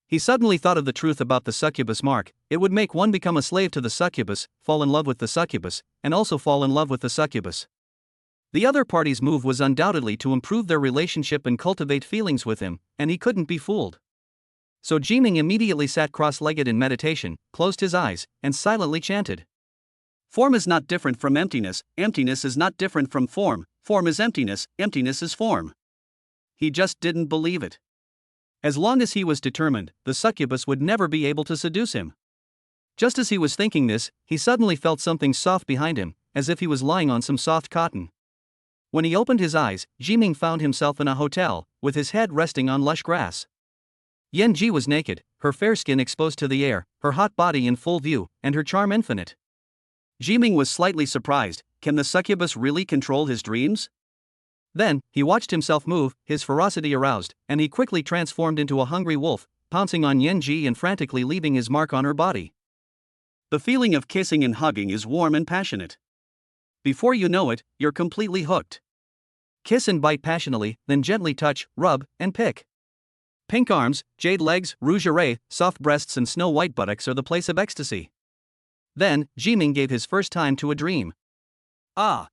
He suddenly thought of the truth about the succubus mark: it would make one become a slave to the succubus, fall in love with the succubus, and also fall in love with the succubus. The other party's move was undoubtedly to improve their relationship and cultivate feelings with him, and he couldn't be fooled. So Jiming immediately sat cross-legged in meditation, closed his eyes, and silently chanted. Form is not different from emptiness, emptiness is not different from form is emptiness, emptiness is form. He just didn't believe it. As long as he was determined, the succubus would never be able to seduce him. Just as he was thinking this, he suddenly felt something soft behind him, as if he was lying on some soft cotton. When he opened his eyes, Jiming found himself in a hotel, with his head resting on lush grass. Yanji was naked, her fair skin exposed to the air, her hot body in full view, and her charm infinite. Jiming was slightly surprised. Can the succubus really control his dreams? Then, he watched himself move, his ferocity aroused, and he quickly transformed into a hungry wolf, pouncing on Yanji and frantically leaving his mark on her body. The feeling of kissing and hugging is warm and passionate. Before you know it, you're completely hooked. Kiss and bite passionately, then gently touch, rub, and pick. Pink arms, jade legs, rouge array, soft breasts and snow-white buttocks are the place of ecstasy. Then, Jiming gave his first time to a dream. Ah!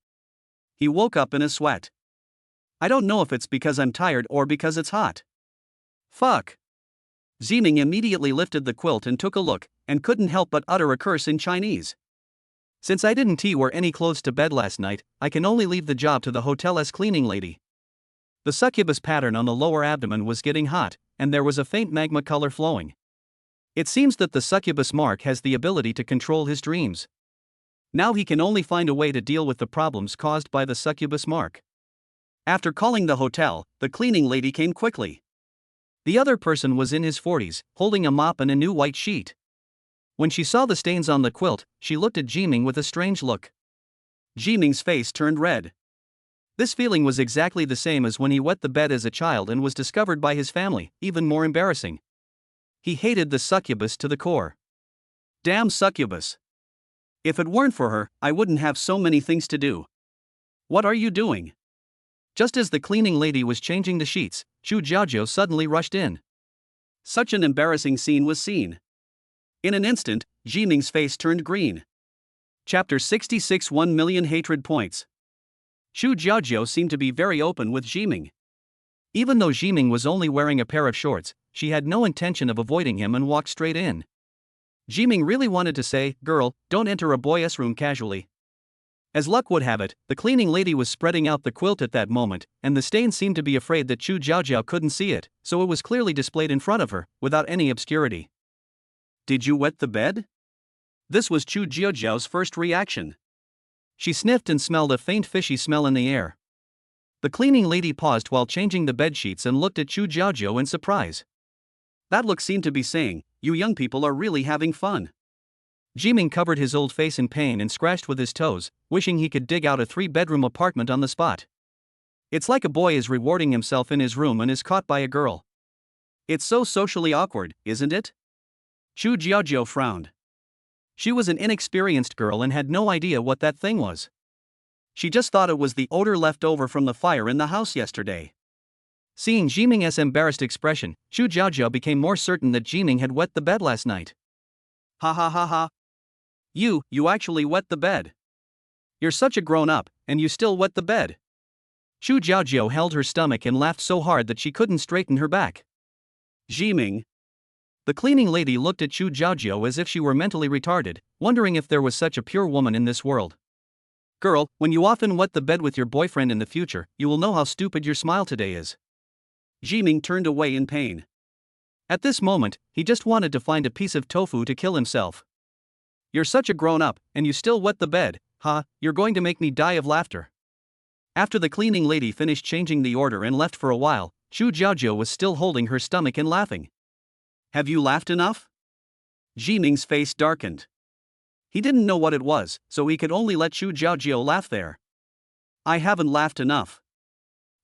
He woke up in a sweat. I don't know if it's because I'm tired or because it's hot. Fuck! Jiming immediately lifted the quilt and took a look, and couldn't help but utter a curse in Chinese. Since I didn't wear any clothes to bed last night, I can only leave the job to the hotel's cleaning lady. The succubus pattern on the lower abdomen was getting hot, and there was a faint magma color flowing. It seems that the succubus mark has the ability to control his dreams. Now he can only find a way to deal with the problems caused by the succubus mark. After calling the hotel, the cleaning lady came quickly. The other person was in his 40s, holding a mop and a new white sheet. When she saw the stains on the quilt, she looked at Jiming with a strange look. Jiming's face turned red. This feeling was exactly the same as when he wet the bed as a child and was discovered by his family, even more embarrassing. He hated the succubus to the core. Damn succubus. If it weren't for her, I wouldn't have so many things to do. What are you doing? Just as the cleaning lady was changing the sheets, Chu Jiajiao suddenly rushed in. Such an embarrassing scene was seen. In an instant, Jiming's face turned green. Chapter 66 1 Million Hatred Points. Chu Jiajiao seemed to be very open with Jiming. Even though Jiming was only wearing a pair of shorts, she had no intention of avoiding him and walked straight in. Jiming really wanted to say, "Girl, don't enter a boy's room casually." As luck would have it, the cleaning lady was spreading out the quilt at that moment, and the stain seemed to be afraid that Chu Jiajiao couldn't see it, so it was clearly displayed in front of her, without any obscurity. Did you wet the bed? This was Chu Jiajiao's first reaction. She sniffed and smelled a faint fishy smell in the air. The cleaning lady paused while changing the bedsheets and looked at Chu Jiajiao in surprise. That look seemed to be saying, "You young people are really having fun." Jiming covered his old face in pain and scratched with his toes, wishing he could dig out a 3-bedroom apartment on the spot. It's like a boy is rewarding himself in his room and is caught by a girl. It's so socially awkward, isn't it? Chu Jiajiao frowned. She was an inexperienced girl and had no idea what that thing was. She just thought it was the odor left over from the fire in the house yesterday. Seeing Jiming's embarrassed expression, Chu Jiajiao became more certain that Jiming had wet the bed last night. Ha ha ha ha. You actually wet the bed. You're such a grown-up, and you still wet the bed. Chu Jiajiao held her stomach and laughed so hard that she couldn't straighten her back. Jiming. The cleaning lady looked at Chu Jiajiao as if she were mentally retarded, wondering if there was such a pure woman in this world. Girl, when you often wet the bed with your boyfriend in the future, you will know how stupid your smile today is. Jiming turned away in pain. At this moment, he just wanted to find a piece of tofu to kill himself. You're such a grown-up, and you still wet the bed, huh? You're going to make me die of laughter. After the cleaning lady finished changing the order and left for a while, Chu Jiajiao was still holding her stomach and laughing. Have you laughed enough? Jiming's face darkened. He didn't know what it was, so he could only let Chu Jiajiao laugh there. I haven't laughed enough.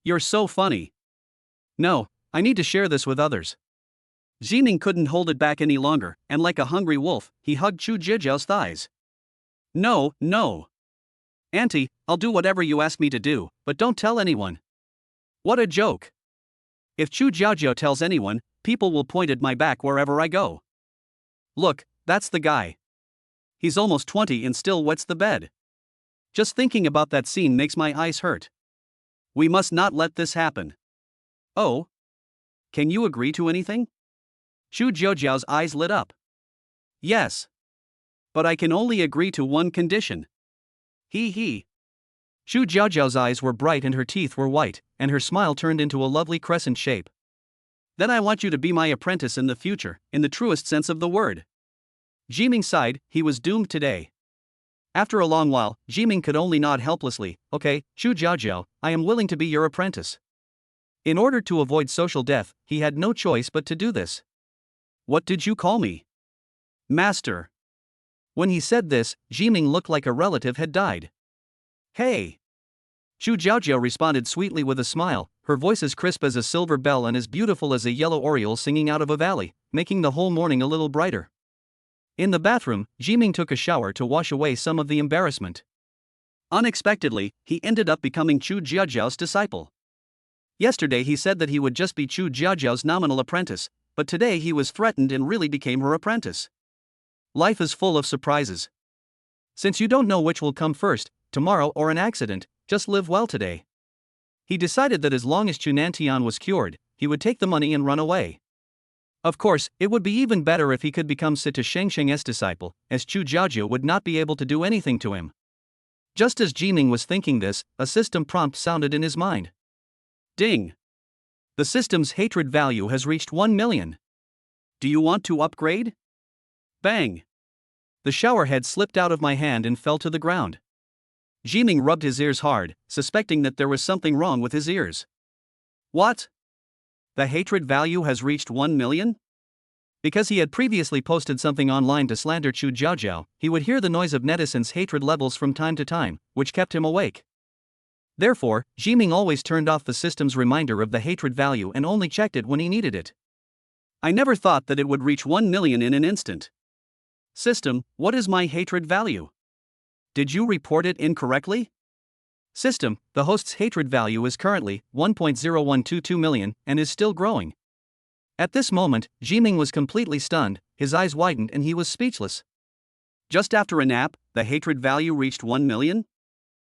You're so funny. No, I need to share this with others. Jiming couldn't hold it back any longer, and like a hungry wolf, he hugged Chu Jiajiao's thighs. No. Auntie, I'll do whatever you ask me to do, but don't tell anyone. What a joke. If Chu Jiajiao tells anyone, people will point at my back wherever I go. Look, that's the guy. He's almost 20 and still wets the bed. Just thinking about that scene makes my eyes hurt. We must not let this happen. Oh? Can you agree to anything? Chu Jiajiao's eyes lit up. Yes. But I can only agree to one condition. He. Chu Jiajiao's eyes were bright and her teeth were white, and her smile turned into a lovely crescent shape. Then I want you to be my apprentice in the future, in the truest sense of the word. Jiming sighed, he was doomed today. After a long while, Jiming could only nod helplessly. Okay, Chu Jiajiao, I am willing to be your apprentice. In order to avoid social death, he had no choice but to do this. What did you call me? Master. When he said this, Jiming looked like a relative had died. Hey. Chu Jiajiao responded sweetly with a smile, her voice as crisp as a silver bell and as beautiful as a yellow oriole singing out of a valley, making the whole morning a little brighter. In the bathroom, Jiming took a shower to wash away some of the embarrassment. Unexpectedly, he ended up becoming Chu Jiajiao's disciple. Yesterday he said that he would just be Chu Jiajiao's nominal apprentice, but today he was threatened and really became her apprentice. Life is full of surprises. Since you don't know which will come first, tomorrow or an accident, just live well today. He decided that as long as Chu Nantian was cured, he would take the money and run away. Of course, it would be even better if he could become Sita Shengsheng's disciple, as Chu Jiajiao would not be able to do anything to him. Just as Jiming was thinking this, a system prompt sounded in his mind. Ding! The system's hatred value has reached 1 million. Do you want to upgrade? Bang! The shower head slipped out of my hand and fell to the ground. Jiming rubbed his ears hard, suspecting that there was something wrong with his ears. What? The hatred value has reached 1 million? Because he had previously posted something online to slander Chu Jiajiao, he would hear the noise of netizens' hatred levels from time to time, which kept him awake. Therefore, Jiming always turned off the system's reminder of the hatred value and only checked it when he needed it. I never thought that it would reach 1 million in an instant. System, what is my hatred value? Did you report it incorrectly? System, the host's hatred value is currently 1.0122 million and is still growing. At this moment, Jiming was completely stunned, his eyes widened and he was speechless. Just after a nap, the hatred value reached 1 million?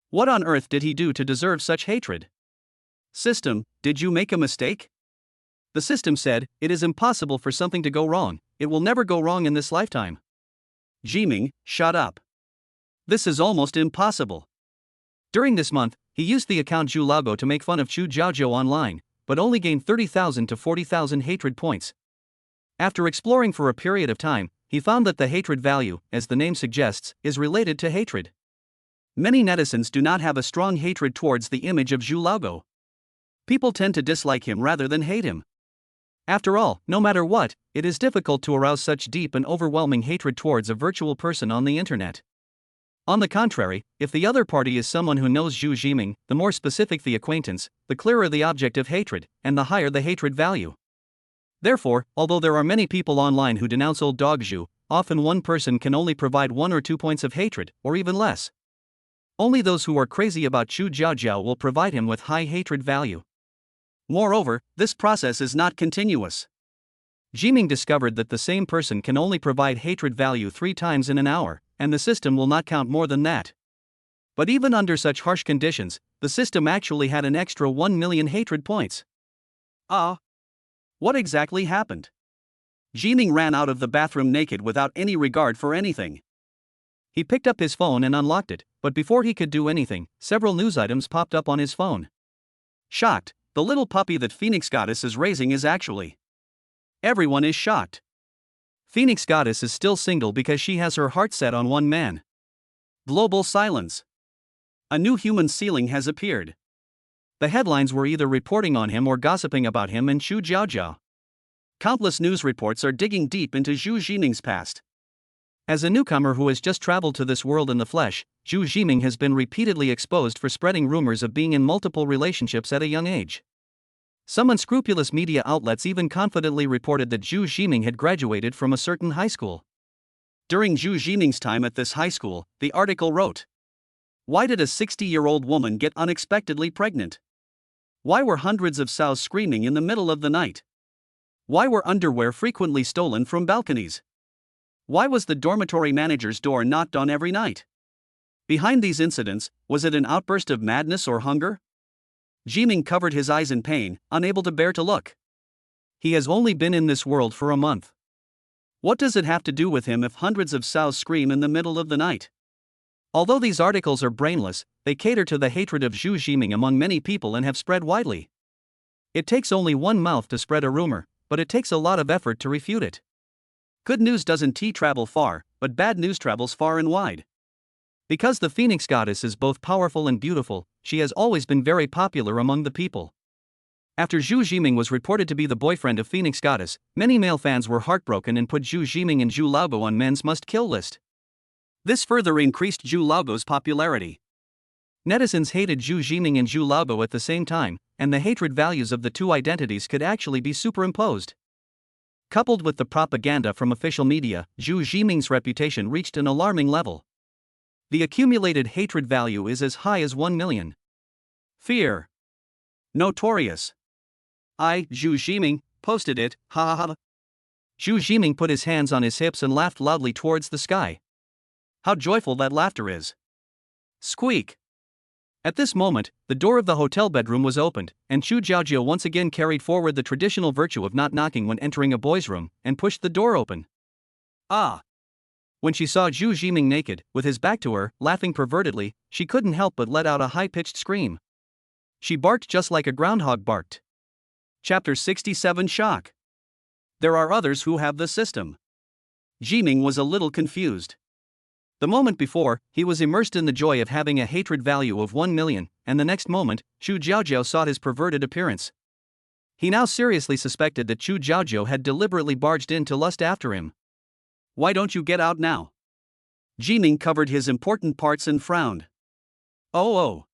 What on earth did he do to deserve such hatred? System, did you make a mistake? The system said, it is impossible for something to go wrong, it will never go wrong in this lifetime. Jiming, shut up. This is almost impossible. During this month, he used the account Zhu Laogo to make fun of Chu Jiaojiao online, but only gained 30,000 to 40,000 hatred points. After exploring for a period of time, he found that the hatred value, as the name suggests, is related to hatred. Many netizens do not have a strong hatred towards the image of Zhu Laogo. People tend to dislike him rather than hate him. After all, no matter what, it is difficult to arouse such deep and overwhelming hatred towards a virtual person on the internet. On the contrary, if the other party is someone who knows Zhu Jiming, the more specific the acquaintance, the clearer the object of hatred, and the higher the hatred value. Therefore, although there are many people online who denounce old dog Zhu, often one person can only provide 1 or 2 points of hatred, or even less. Only those who are crazy about Chu Jiaojiao will provide him with high hatred value. Moreover, this process is not continuous. Jiming discovered that the same person can only provide hatred value 3 times in an hour, and the system will not count more than that. But even under such harsh conditions, the system actually had an extra 1 million hatred points. What exactly happened? Jiming ran out of the bathroom naked without any regard for anything. He picked up his phone and unlocked it, but before he could do anything, several news items popped up on his phone. Shocked, the little puppy that Phoenix Goddess is raising is actually. Everyone is shocked. Phoenix Goddess is still single because she has her heart set on one man. Global silence. A new human ceiling has appeared. The headlines were either reporting on him or gossiping about him and Chu Jiaojiao. Countless news reports are digging deep into Zhu Jiming's past. As a newcomer who has just traveled to this world in the flesh, Zhu Jiming has been repeatedly exposed for spreading rumors of being in multiple relationships at a young age. Some unscrupulous media outlets even confidently reported that Zhu Jiming had graduated from a certain high school. During Zhu Jiming's time at this high school, the article wrote, "Why did a 60-year-old woman get unexpectedly pregnant? Why were hundreds of sows screaming in the middle of the night? Why were underwear frequently stolen from balconies? Why was the dormitory manager's door knocked on every night? Behind these incidents, was it an outburst of madness or hunger?" Jiming covered his eyes in pain, unable to bear to look. He has only been in this world for a month. What does it have to do with him if hundreds of sows scream in the middle of the night? Although these articles are brainless, they cater to the hatred of Zhu Jiming among many people and have spread widely. It takes only one mouth to spread a rumor, but it takes a lot of effort to refute it. Good news doesn't travel far, but bad news travels far and wide. Because the Phoenix Goddess is both powerful and beautiful, she has always been very popular among the people. After Zhu Jiming was reported to be the boyfriend of Phoenix Goddess, many male fans were heartbroken and put Zhu Jiming and Zhu Laogo on men's must-kill list. This further increased Zhu Laogo's popularity. Netizens hated Zhu Jiming and Zhu Laogo at the same time, and the hatred values of the two identities could actually be superimposed. Coupled with the propaganda from official media, Zhu Jiming's reputation reached an alarming level. The accumulated hatred value is as high as 1 million. Fear. Notorious. Zhu Jiming, posted it, ha ha ha. Zhu Jiming put his hands on his hips and laughed loudly towards the sky. How joyful that laughter is. Squeak. At this moment, the door of the hotel bedroom was opened, and Chu Jiaojiao once again carried forward the traditional virtue of not knocking when entering a boy's room, and pushed the door open. When she saw Zhu Jiming naked, with his back to her, laughing pervertedly, she couldn't help but let out a high-pitched scream. She barked just like a groundhog barked. Chapter 67 Shock. There are others who have the system. Jiming was a little confused. The moment before, he was immersed in the joy of having a hatred value of 1 million, and the next moment, Chu Jiaojiao sought his perverted appearance. He now seriously suspected that Chu Jiaojiao had deliberately barged in to lust after him. Why don't you get out now? Jiming covered his important parts and frowned. Oh.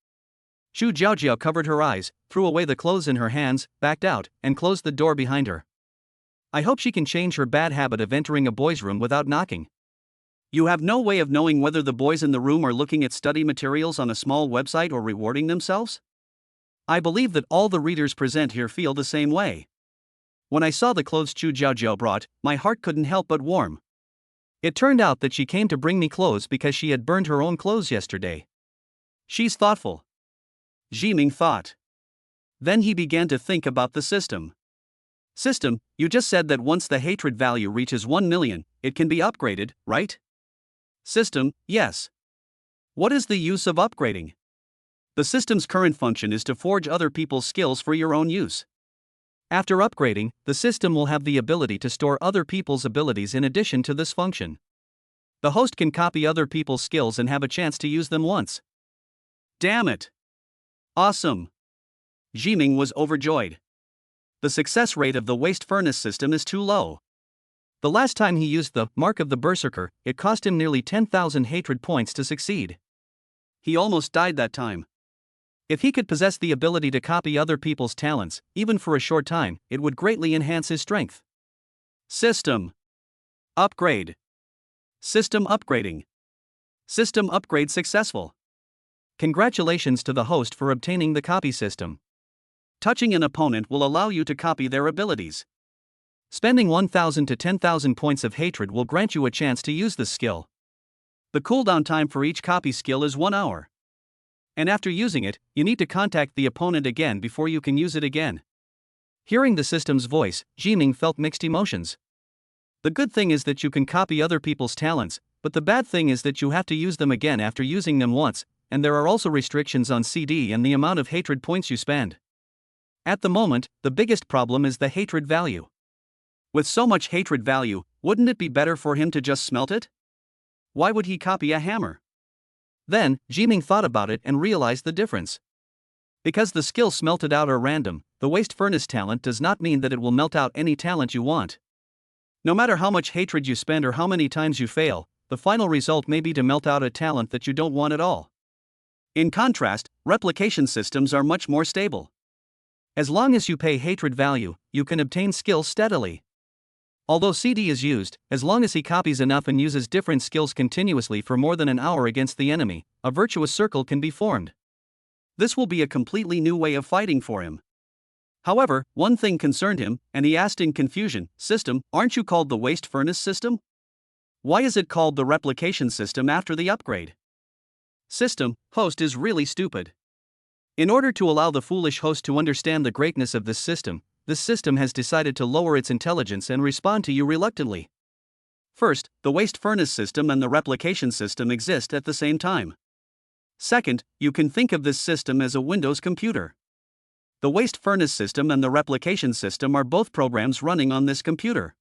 Xu Jiaojiao covered her eyes, threw away the clothes in her hands, backed out, and closed the door behind her. I hope she can change her bad habit of entering a boy's room without knocking. You have no way of knowing whether the boys in the room are looking at study materials on a small website or rewarding themselves? I believe that all the readers present here feel the same way. When I saw the clothes Xu Jiaojiao brought, my heart couldn't help but warm. It turned out that she came to bring me clothes because she had burned her own clothes yesterday. She's thoughtful. Jiming thought. Then he began to think about the system. System, you just said that once the hatred value reaches 1 million, it can be upgraded, right? System, yes. What is the use of upgrading? The system's current function is to forge other people's skills for your own use. After upgrading, the system will have the ability to store other people's abilities in addition to this function. The host can copy other people's skills and have a chance to use them once. Damn it! Awesome! Jiming was overjoyed. The success rate of the waste furnace system is too low. The last time he used the Mark of the Berserker, it cost him nearly 10,000 hatred points to succeed. He almost died that time. If he could possess the ability to copy other people's talents, even for a short time, it would greatly enhance his strength. System upgrade. System upgrading. System upgrade successful. Congratulations to the host for obtaining the copy system. Touching an opponent will allow you to copy their abilities. Spending 1,000 to 10,000 points of hatred will grant you a chance to use this skill. The cooldown time for each copy skill is 1 hour. And after using it, you need to contact the opponent again before you can use it again. Hearing the system's voice, Jiming felt mixed emotions. The good thing is that you can copy other people's talents, but the bad thing is that you have to use them again after using them once, and there are also restrictions on CD and the amount of hatred points you spend. At the moment, the biggest problem is the hatred value. With so much hatred value, wouldn't it be better for him to just smelt it? Why would he copy a hammer? Then, Jiming thought about it and realized the difference. Because the skills smelted out are random, the waste furnace talent does not mean that it will melt out any talent you want. No matter how much hatred you spend or how many times you fail, the final result may be to melt out a talent that you don't want at all. In contrast, replication systems are much more stable. As long as you pay hatred value, you can obtain skills steadily. Although CD is used, as long as he copies enough and uses different skills continuously for more than an hour against the enemy, a virtuous circle can be formed. This will be a completely new way of fighting for him. However, one thing concerned him, and he asked in confusion, System, aren't you called the waste furnace system? Why is it called the replication system after the upgrade? System, host is really stupid. In order to allow the foolish host to understand the greatness of this system has decided to lower its intelligence and respond to you reluctantly. First, the waste furnace system and the replication system exist at the same time. Second, you can think of this system as a Windows computer. The waste furnace system and the replication system are both programs running on this computer.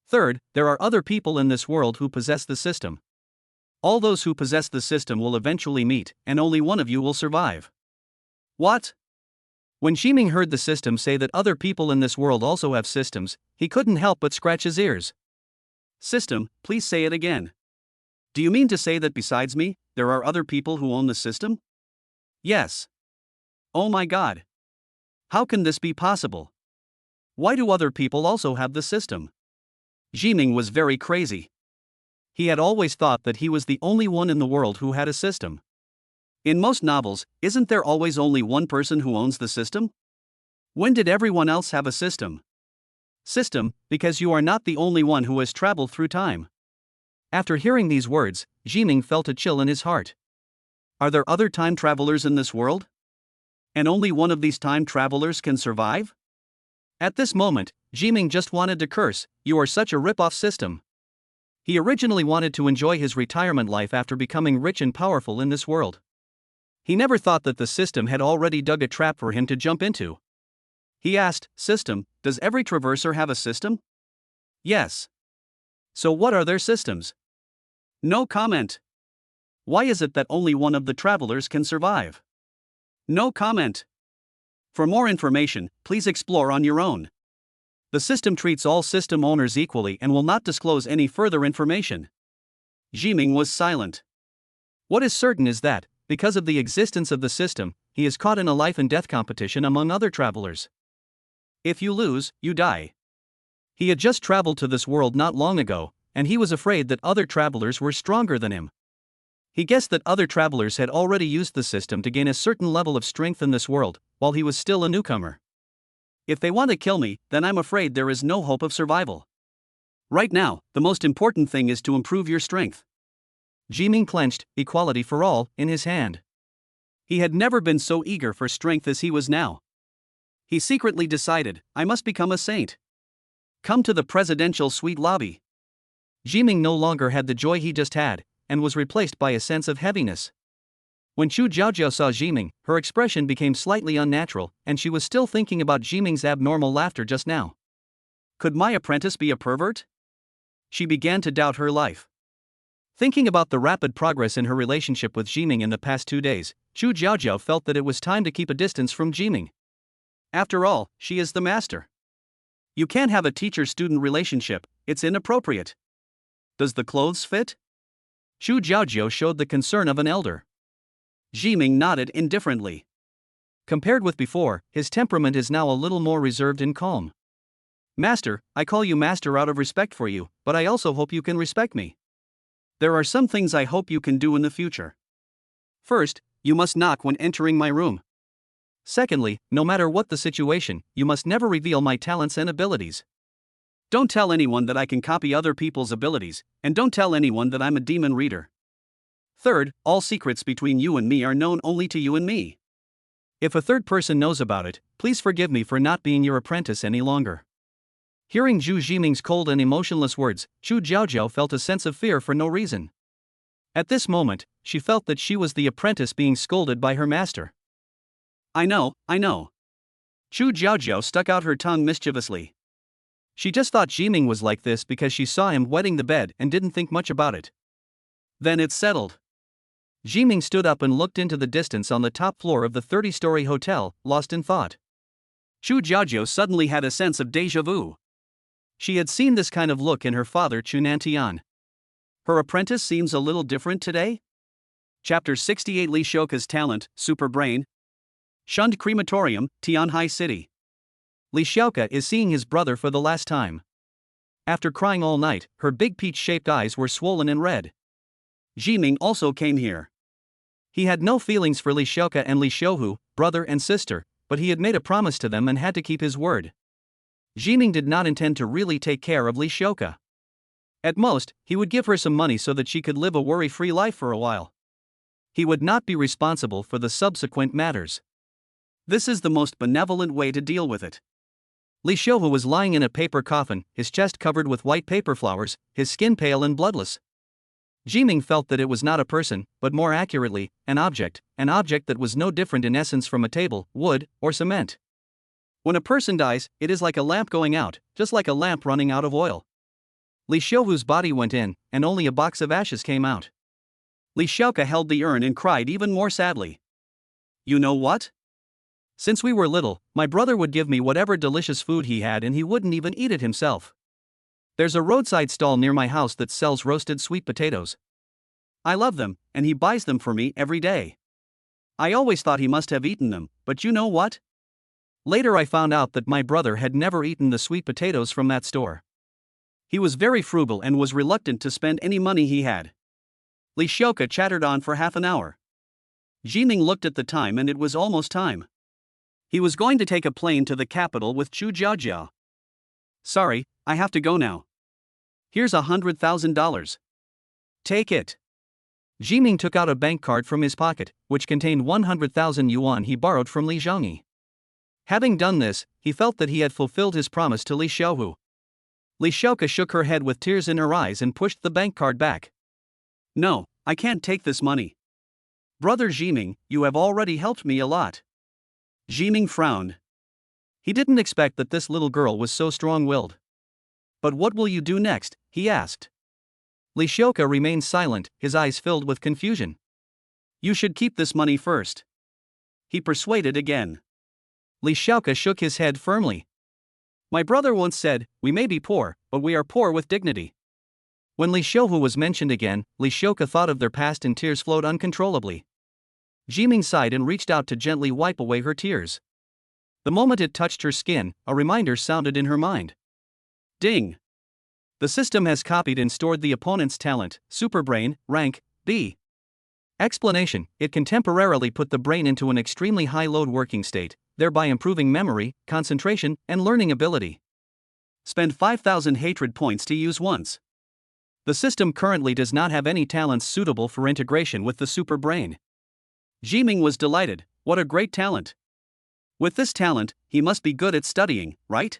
Third, there are other people in this world who possess the system. All those who possess the system will eventually meet, and only one of you will survive. What? When Jiming heard the system say that other people in this world also have systems, he couldn't help but scratch his ears. System, please say it again. Do you mean to say that besides me, there are other people who own the system? Yes. Oh my God. How can this be possible? Why do other people also have the system? Jiming was very crazy. He had always thought that he was the only one in the world who had a system. In most novels, isn't there always only one person who owns the system? When did everyone else have a system? System, because you are not the only one who has traveled through time. After hearing these words, Jiming felt a chill in his heart. Are there other time travelers in this world? And only one of these time travelers can survive? At this moment, Jiming just wanted to curse, "You are such a rip-off system." He originally wanted to enjoy his retirement life after becoming rich and powerful in this world. He never thought that the system had already dug a trap for him to jump into. He asked, System, does every traverser have a system? Yes. So what are their systems? No comment. Why is it that only one of the travelers can survive? No comment. For more information, please explore on your own. The system treats all system owners equally and will not disclose any further information. Jiming was silent. What is certain is that, because of the existence of the system, he is caught in a life and death competition among other travelers. If you lose, you die. He had just traveled to this world not long ago, and he was afraid that other travelers were stronger than him. He guessed that other travelers had already used the system to gain a certain level of strength in this world, while he was still a newcomer. If they want to kill me, then I'm afraid there is no hope of survival. Right now, the most important thing is to improve your strength. Jiming clenched, equality for all, in his hand. He had never been so eager for strength as he was now. He secretly decided, I must become a saint. Come to the presidential suite lobby. Jiming no longer had the joy he just had, and was replaced by a sense of heaviness. When Chu Jiaojiao saw Jiming, her expression became slightly unnatural, and she was still thinking about Jiming's abnormal laughter just now. Could my apprentice be a pervert? She began to doubt her life. Thinking about the rapid progress in her relationship with Jiming in the past 2 days, Chu Jiaojiao felt that it was time to keep a distance from Jiming. After all, she is the master. You can't have a teacher-student relationship, it's inappropriate. Does the clothes fit? Chu Jiaojiao showed the concern of an elder. Jiming nodded indifferently. Compared with before, his temperament is now a little more reserved and calm. Master, I call you master out of respect for you, but I also hope you can respect me. There are some things I hope you can do in the future. First, you must knock when entering my room. Secondly, no matter what the situation, you must never reveal my talents and abilities. Don't tell anyone that I can copy other people's abilities, and don't tell anyone that I'm a demon reader. Third, all secrets between you and me are known only to you and me. If a third person knows about it, please forgive me for not being your apprentice any longer. Hearing Zhu Jiming's cold and emotionless words, Chu Jiaojiao felt a sense of fear for no reason. At this moment, she felt that she was the apprentice being scolded by her master. I know. Chu Jiaojiao stuck out her tongue mischievously. She just thought Jiming was like this because she saw him wetting the bed and didn't think much about it. Then it's settled. Jiming stood up and looked into the distance on the top floor of the 30-story hotel, lost in thought. Chu Jiaojiao suddenly had a sense of déjà vu. She had seen this kind of look in her father Chu Nantian. Her apprentice seems a little different today? Chapter 68 Li Shouka's Talent, Super Brain. Shunned Crematorium, Tianhai City. Li Shouka is seeing his brother for the last time. After crying all night, her big peach-shaped eyes were swollen and red. Jiming also came here. He had no feelings for Li Shouka and Li Shouhu, brother and sister, but he had made a promise to them and had to keep his word. Jiming did not intend to really take care of Li Shouka. At most, he would give her some money so that she could live a worry-free life for a while. He would not be responsible for the subsequent matters. This is the most benevolent way to deal with it. Li Shouhu was lying in a paper coffin, his chest covered with white paper flowers, his skin pale and bloodless. Jiming felt that it was not a person, but more accurately, an object that was no different in essence from a table, wood, or cement. When a person dies, it is like a lamp going out, just like a lamp running out of oil. Li Shouhu's body went in, and only a box of ashes came out. Li Shouka held the urn and cried even more sadly. You know what? Since we were little, my brother would give me whatever delicious food he had and he wouldn't even eat it himself. There's a roadside stall near my house that sells roasted sweet potatoes. I love them, and he buys them for me every day. I always thought he must have eaten them, but you know what? Later I found out that my brother had never eaten the sweet potatoes from that store. He was very frugal and was reluctant to spend any money he had. Li Shouka chattered on for half an hour. Jiming looked at the time and it was almost time. He was going to take a plane to the capital with Chu Jiaojiao. Sorry, I have to go now. Here's $100,000. Take it. Jiming took out a bank card from his pocket, which contained 100,000 yuan he borrowed from Li Zhongyi. Having done this, he felt that he had fulfilled his promise to Li Shouhu. Li Shouka shook her head with tears in her eyes and pushed the bank card back. No, I can't take this money. Brother Jiming, you have already helped me a lot. Jiming frowned. He didn't expect that this little girl was so strong-willed. But what will you do next? He asked. Li Shouka remained silent, his eyes filled with confusion. You should keep this money first. He persuaded again. Li Shouka shook his head firmly. My brother once said, we may be poor, but we are poor with dignity. When Li Shouhu was mentioned again, Li Shouka thought of their past and tears flowed uncontrollably. Jiming sighed and reached out to gently wipe away her tears. The moment it touched her skin, a reminder sounded in her mind. Ding! The system has copied and stored the opponent's talent, superbrain, rank, B. Explanation: it can temporarily put the brain into an extremely high-load working state, thereby improving memory, concentration, and learning ability. Spend 5,000 hatred points to use once. The system currently does not have any talents suitable for integration with the super brain. Jiming was delighted. What a great talent! With this talent, he must be good at studying, right?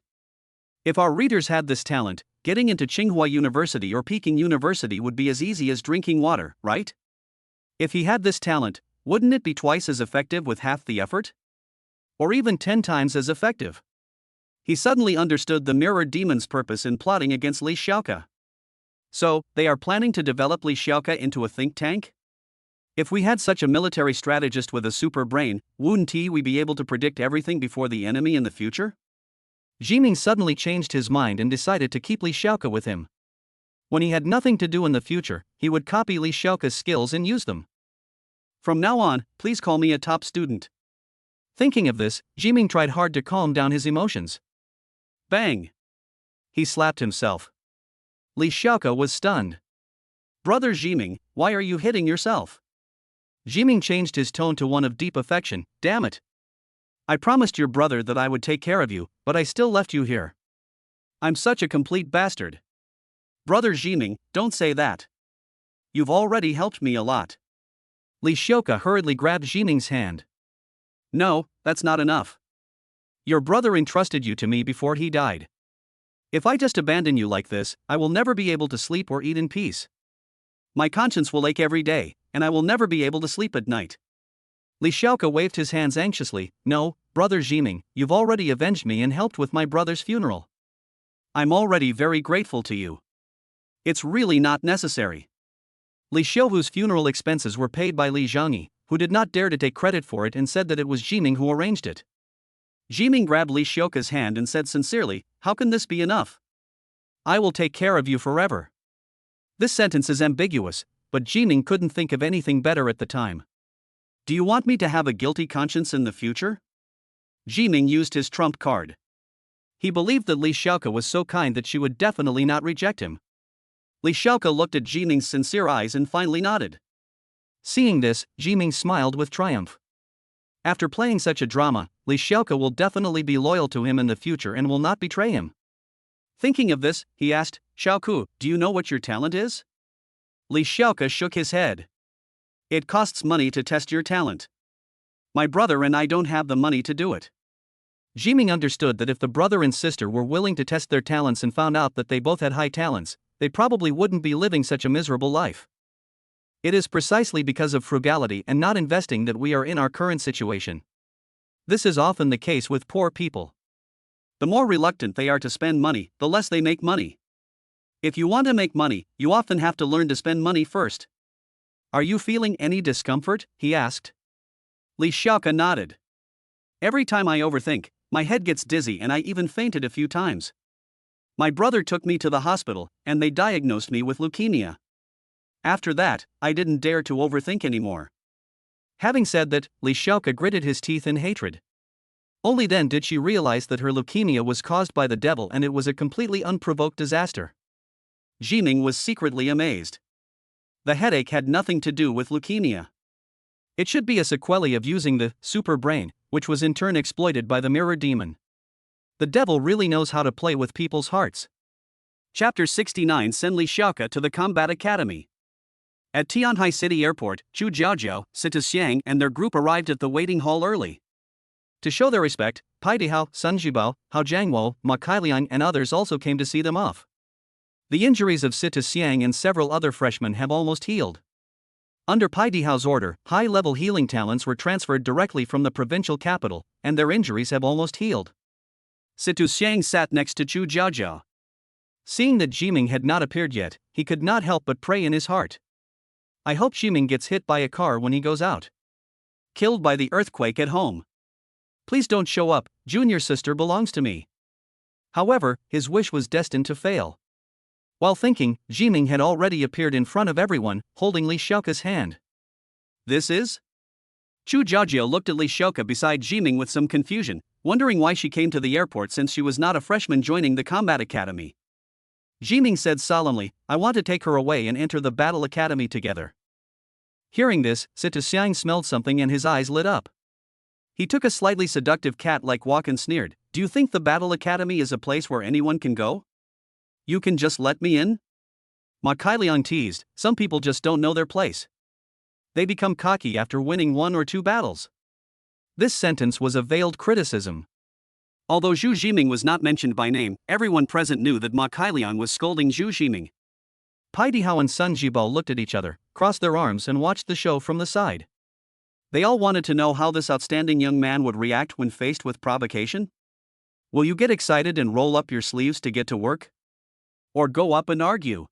If our readers had this talent, getting into Tsinghua University or Peking University would be as easy as drinking water, right? If he had this talent, wouldn't it be twice as effective with half the effort? Or even 10 times as effective? He suddenly understood the mirror demon's purpose in plotting against Li Xiaoke. So, they are planning to develop Li Xiaoke into a think tank? If we had such a military strategist with a super brain, wouldn't we be able to predict everything before the enemy in the future? Jiming suddenly changed his mind and decided to keep Li Xiaoke with him. When he had nothing to do in the future, he would copy Li Xiaoke's skills and use them. From now on, please call me a top student. Thinking of this, Jiming tried hard to calm down his emotions. Bang! He slapped himself. Li Xiaoke was stunned. Brother Jiming, why are you hitting yourself? Jiming changed his tone to one of deep affection. Damn it! I promised your brother that I would take care of you, but I still left you here. I'm such a complete bastard. Brother Jiming, don't say that. You've already helped me a lot. Li Xiaoke hurriedly grabbed Jiming's hand. No, that's not enough. Your brother entrusted you to me before he died. If I just abandon you like this, I will never be able to sleep or eat in peace. My conscience will ache every day, and I will never be able to sleep at night. Li Xiaoke waved his hands anxiously. No, Brother Jiming, you've already avenged me and helped with my brother's funeral. I'm already very grateful to you. It's really not necessary. Li Xiaohu's funeral expenses were paid by Li Zhangyi, who did not dare to take credit for it and said that it was Jiming who arranged it. Jiming grabbed Li Xiaoke's hand and said sincerely, how can this be enough? I will take care of you forever. This sentence is ambiguous, but Jiming couldn't think of anything better at the time. Do you want me to have a guilty conscience in the future? Jiming used his trump card. He believed that Li Xiaoke was so kind that she would definitely not reject him. Li Xiaoke looked at Jiming's sincere eyes and finally nodded. Seeing this, Jiming smiled with triumph. After playing such a drama, Li Xiaoke will definitely be loyal to him in the future and will not betray him. Thinking of this, he asked, Xiaoku, do you know what your talent is? Li Xiaoke shook his head. It costs money to test your talent. My brother and I don't have the money to do it. Jiming understood that if the brother and sister were willing to test their talents and found out that they both had high talents, they probably wouldn't be living such a miserable life. It is precisely because of frugality and not investing that we are in our current situation. This is often the case with poor people. The more reluctant they are to spend money, the less they make money. If you want to make money, you often have to learn to spend money first. Are you feeling any discomfort? He asked. Li Xiaoke nodded. Every time I overthink, my head gets dizzy and I even fainted a few times. My brother took me to the hospital, and they diagnosed me with leukemia. After that, I didn't dare to overthink anymore. Having said that, Li Xiaoke gritted his teeth in hatred. Only then did she realize that her leukemia was caused by the devil and it was a completely unprovoked disaster. Jiming was secretly amazed. The headache had nothing to do with leukemia. It should be a sequelae of using the super brain, which was in turn exploited by the mirror demon. The devil really knows how to play with people's hearts. Chapter 69. Send Li Xiaoke to the Combat Academy. At Tianhai City Airport, Chu Jiaojiao, Sita Xiang and their group arrived at the waiting hall early. To show their respect, Pai Dihao, Sun Zhibao, Hao Jiangwo, Ma Kailiang and others also came to see them off. The injuries of Sita Xiang and several other freshmen have almost healed. Under Pai Dihao's order, high-level healing talents were transferred directly from the provincial capital, and their injuries have almost healed. Sita Xiang sat next to Chu Jiaojiao. Seeing that Jiming had not appeared yet, he could not help but pray in his heart. I hope Jiming gets hit by a car when he goes out. Killed by the earthquake at home. Please don't show up, junior sister belongs to me. However, his wish was destined to fail. While thinking, Jiming had already appeared in front of everyone, holding Li Xiaoke's hand. This is? Chu Jiajiao looked at Li Xiaoke beside Jiming with some confusion, wondering why she came to the airport since she was not a freshman joining the combat academy. Jiming said solemnly, "I want to take her away and enter the battle academy together." Hearing this, Sita Xiang smelled something and his eyes lit up. He took a slightly seductive cat-like walk and sneered, "Do you think the battle academy is a place where anyone can go? You can just let me in?" Ma Kailiang teased, "Some people just don't know their place. They become cocky after winning 1 or 2 battles." This sentence was a veiled criticism. Although Zhu Jiming was not mentioned by name, everyone present knew that Ma Kailiang was scolding Zhu Jiming. Pai Dihao and Sun Jibao looked at each other, crossed their arms and watched the show from the side. They all wanted to know how this outstanding young man would react when faced with provocation. Will you get excited and roll up your sleeves to get to work? Or go up and argue?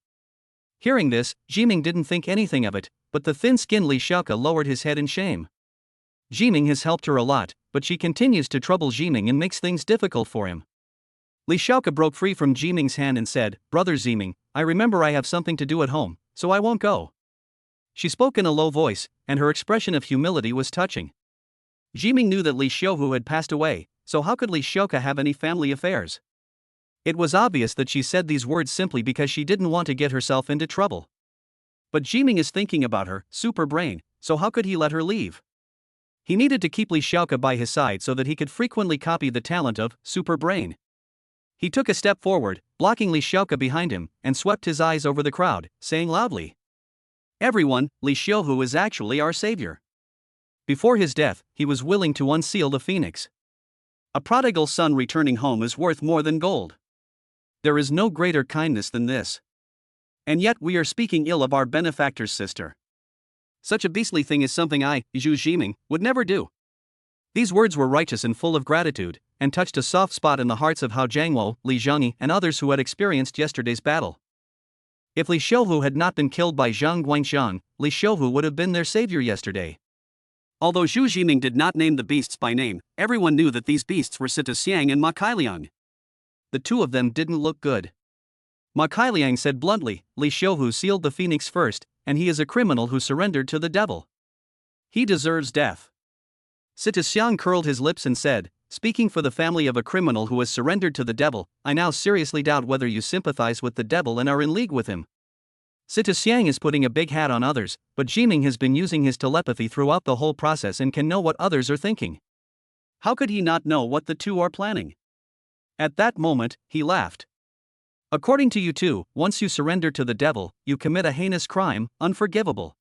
Hearing this, Jiming didn't think anything of it, but the thin-skinned Li Xiaoke lowered his head in shame. Jiming has helped her a lot, but she continues to trouble Jiming and makes things difficult for him. Li Xiaoke broke free from Jiming's hand and said, "Brother Jiming, I remember I have something to do at home, so I won't go." She spoke in a low voice, and her expression of humility was touching. Jiming knew that Li Xiaohu had passed away, so how could Li Xiaoke have any family affairs? It was obvious that she said these words simply because she didn't want to get herself into trouble. But Jiming is thinking about her, super brain, so how could he let her leave? He needed to keep Li Xiaoke by his side so that he could frequently copy the talent of super brain. He took a step forward, blocking Li Xiaoke behind him, and swept his eyes over the crowd, saying loudly, "Everyone, Li Xiaohu is actually our savior." Before his death, he was willing to unseal the phoenix. A prodigal son returning home is worth more than gold. There is no greater kindness than this. And yet we are speaking ill of our benefactor's sister. Such a beastly thing is something I, Zhu Jiming, would never do. These words were righteous and full of gratitude, and touched a soft spot in the hearts of Hao Jiangwo, Li Zhangyi, and others who had experienced yesterday's battle. If Li Xiaohu had not been killed by Zhang Guangxiang, Li Xiaohu would have been their savior yesterday. Although Zhu Jiming did not name the beasts by name, everyone knew that these beasts were Sita Xiang and Ma Kailiang. The two of them didn't look good. Ma Kailiang said bluntly, "Li Xiaohu sealed the phoenix first, and he is a criminal who surrendered to the devil. He deserves death." Sita Xiang curled his lips and said, "Speaking for the family of a criminal who has surrendered to the devil, I now seriously doubt whether you sympathize with the devil and are in league with him." Sita Xiang is putting a big hat on others, but Jiming has been using his telepathy throughout the whole process and can know what others are thinking. How could he not know what the two are planning? At that moment, he laughed. "According to you two, once you surrender to the devil, you commit a heinous crime, unforgivable.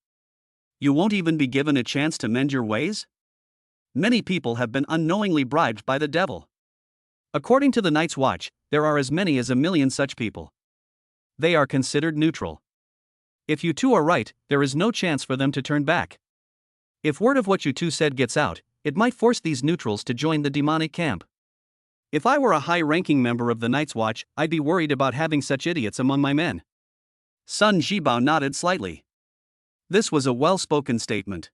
You won't even be given a chance to mend your ways? Many people have been unknowingly bribed by the devil. According to the Night's Watch, there are as many as 1,000,000 such people. They are considered neutral. If you two are right, there is no chance for them to turn back. If word of what you two said gets out, it might force these neutrals to join the demonic camp. If I were a high-ranking member of the Night's Watch, I'd be worried about having such idiots among my men." Sun Jibao nodded slightly. This was a well-spoken statement.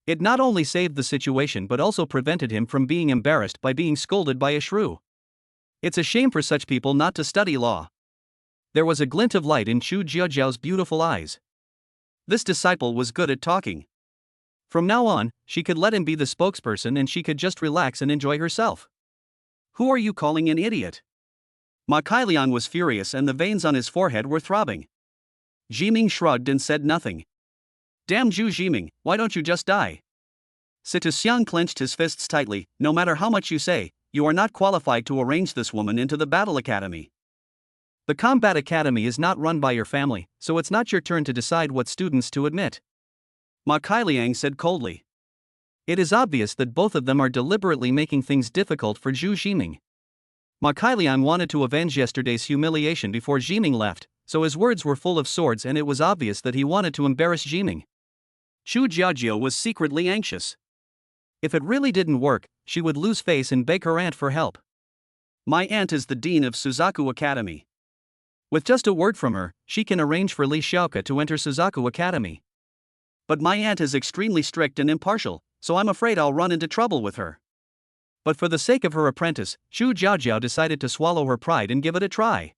It not only saved the situation but also prevented him from being embarrassed by being scolded by a shrew. It's a shame for such people not to study law. There was a glint of light in Chu Jiajiao's beautiful eyes. This disciple was good at talking. From now on, she could let him be the spokesperson and she could just relax and enjoy herself. "Who are you calling an idiot?" Ma Kailiang was furious and the veins on his forehead were throbbing. Jiming shrugged and said nothing. "Damn Zhu Jiming, why don't you just die?" Sita Xiang clenched his fists tightly. "No matter how much you say, you are not qualified to arrange this woman into the battle academy. The combat academy is not run by your family, so it's not your turn to decide what students to admit." Ma Kailiang said coldly. It is obvious that both of them are deliberately making things difficult for Zhu Jiming. Ma Kailiang wanted to avenge yesterday's humiliation before Jiming left, so his words were full of swords and it was obvious that he wanted to embarrass Jiming. Chu Jiajiao was secretly anxious. If it really didn't work, she would lose face and beg her aunt for help. "My aunt is the dean of Suzaku Academy. With just a word from her, she can arrange for Li Xiaoke to enter Suzaku Academy. But my aunt is extremely strict and impartial, so I'm afraid I'll run into trouble with her." But for the sake of her apprentice, Chu Jiajiao decided to swallow her pride and give it a try.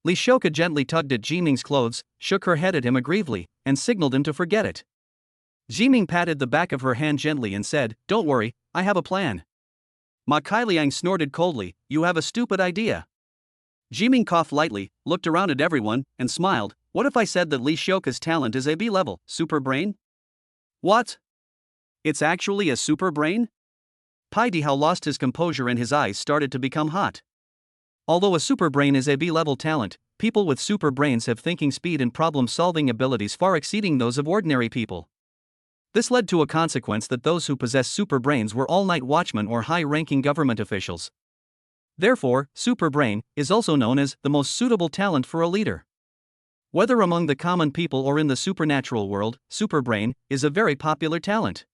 Li Xiaoke gently tugged at Jiming's clothes, shook her head at him aggrievely, and signaled him to forget it. Jiming patted the back of her hand gently and said, "Don't worry, I have a plan." Ma Kailiang snorted coldly, "You have a stupid idea." Jiming coughed lightly, looked around at everyone, and smiled. "What if I said that Li Xiaoka's talent is a B-level super brain?" "What? It's actually a super brain?" Part.If lost his composure and his eyes started to become hot. Although a super brain is a B-level talent, people with super brains have thinking speed and problem-solving abilities far exceeding those of ordinary people. This led to a consequence that those who possess super brains were all-night watchmen or high-ranking government officials. Therefore, super brain is also known as the most suitable talent for a leader. Whether among the common people or in the supernatural world, super brain is a very popular talent.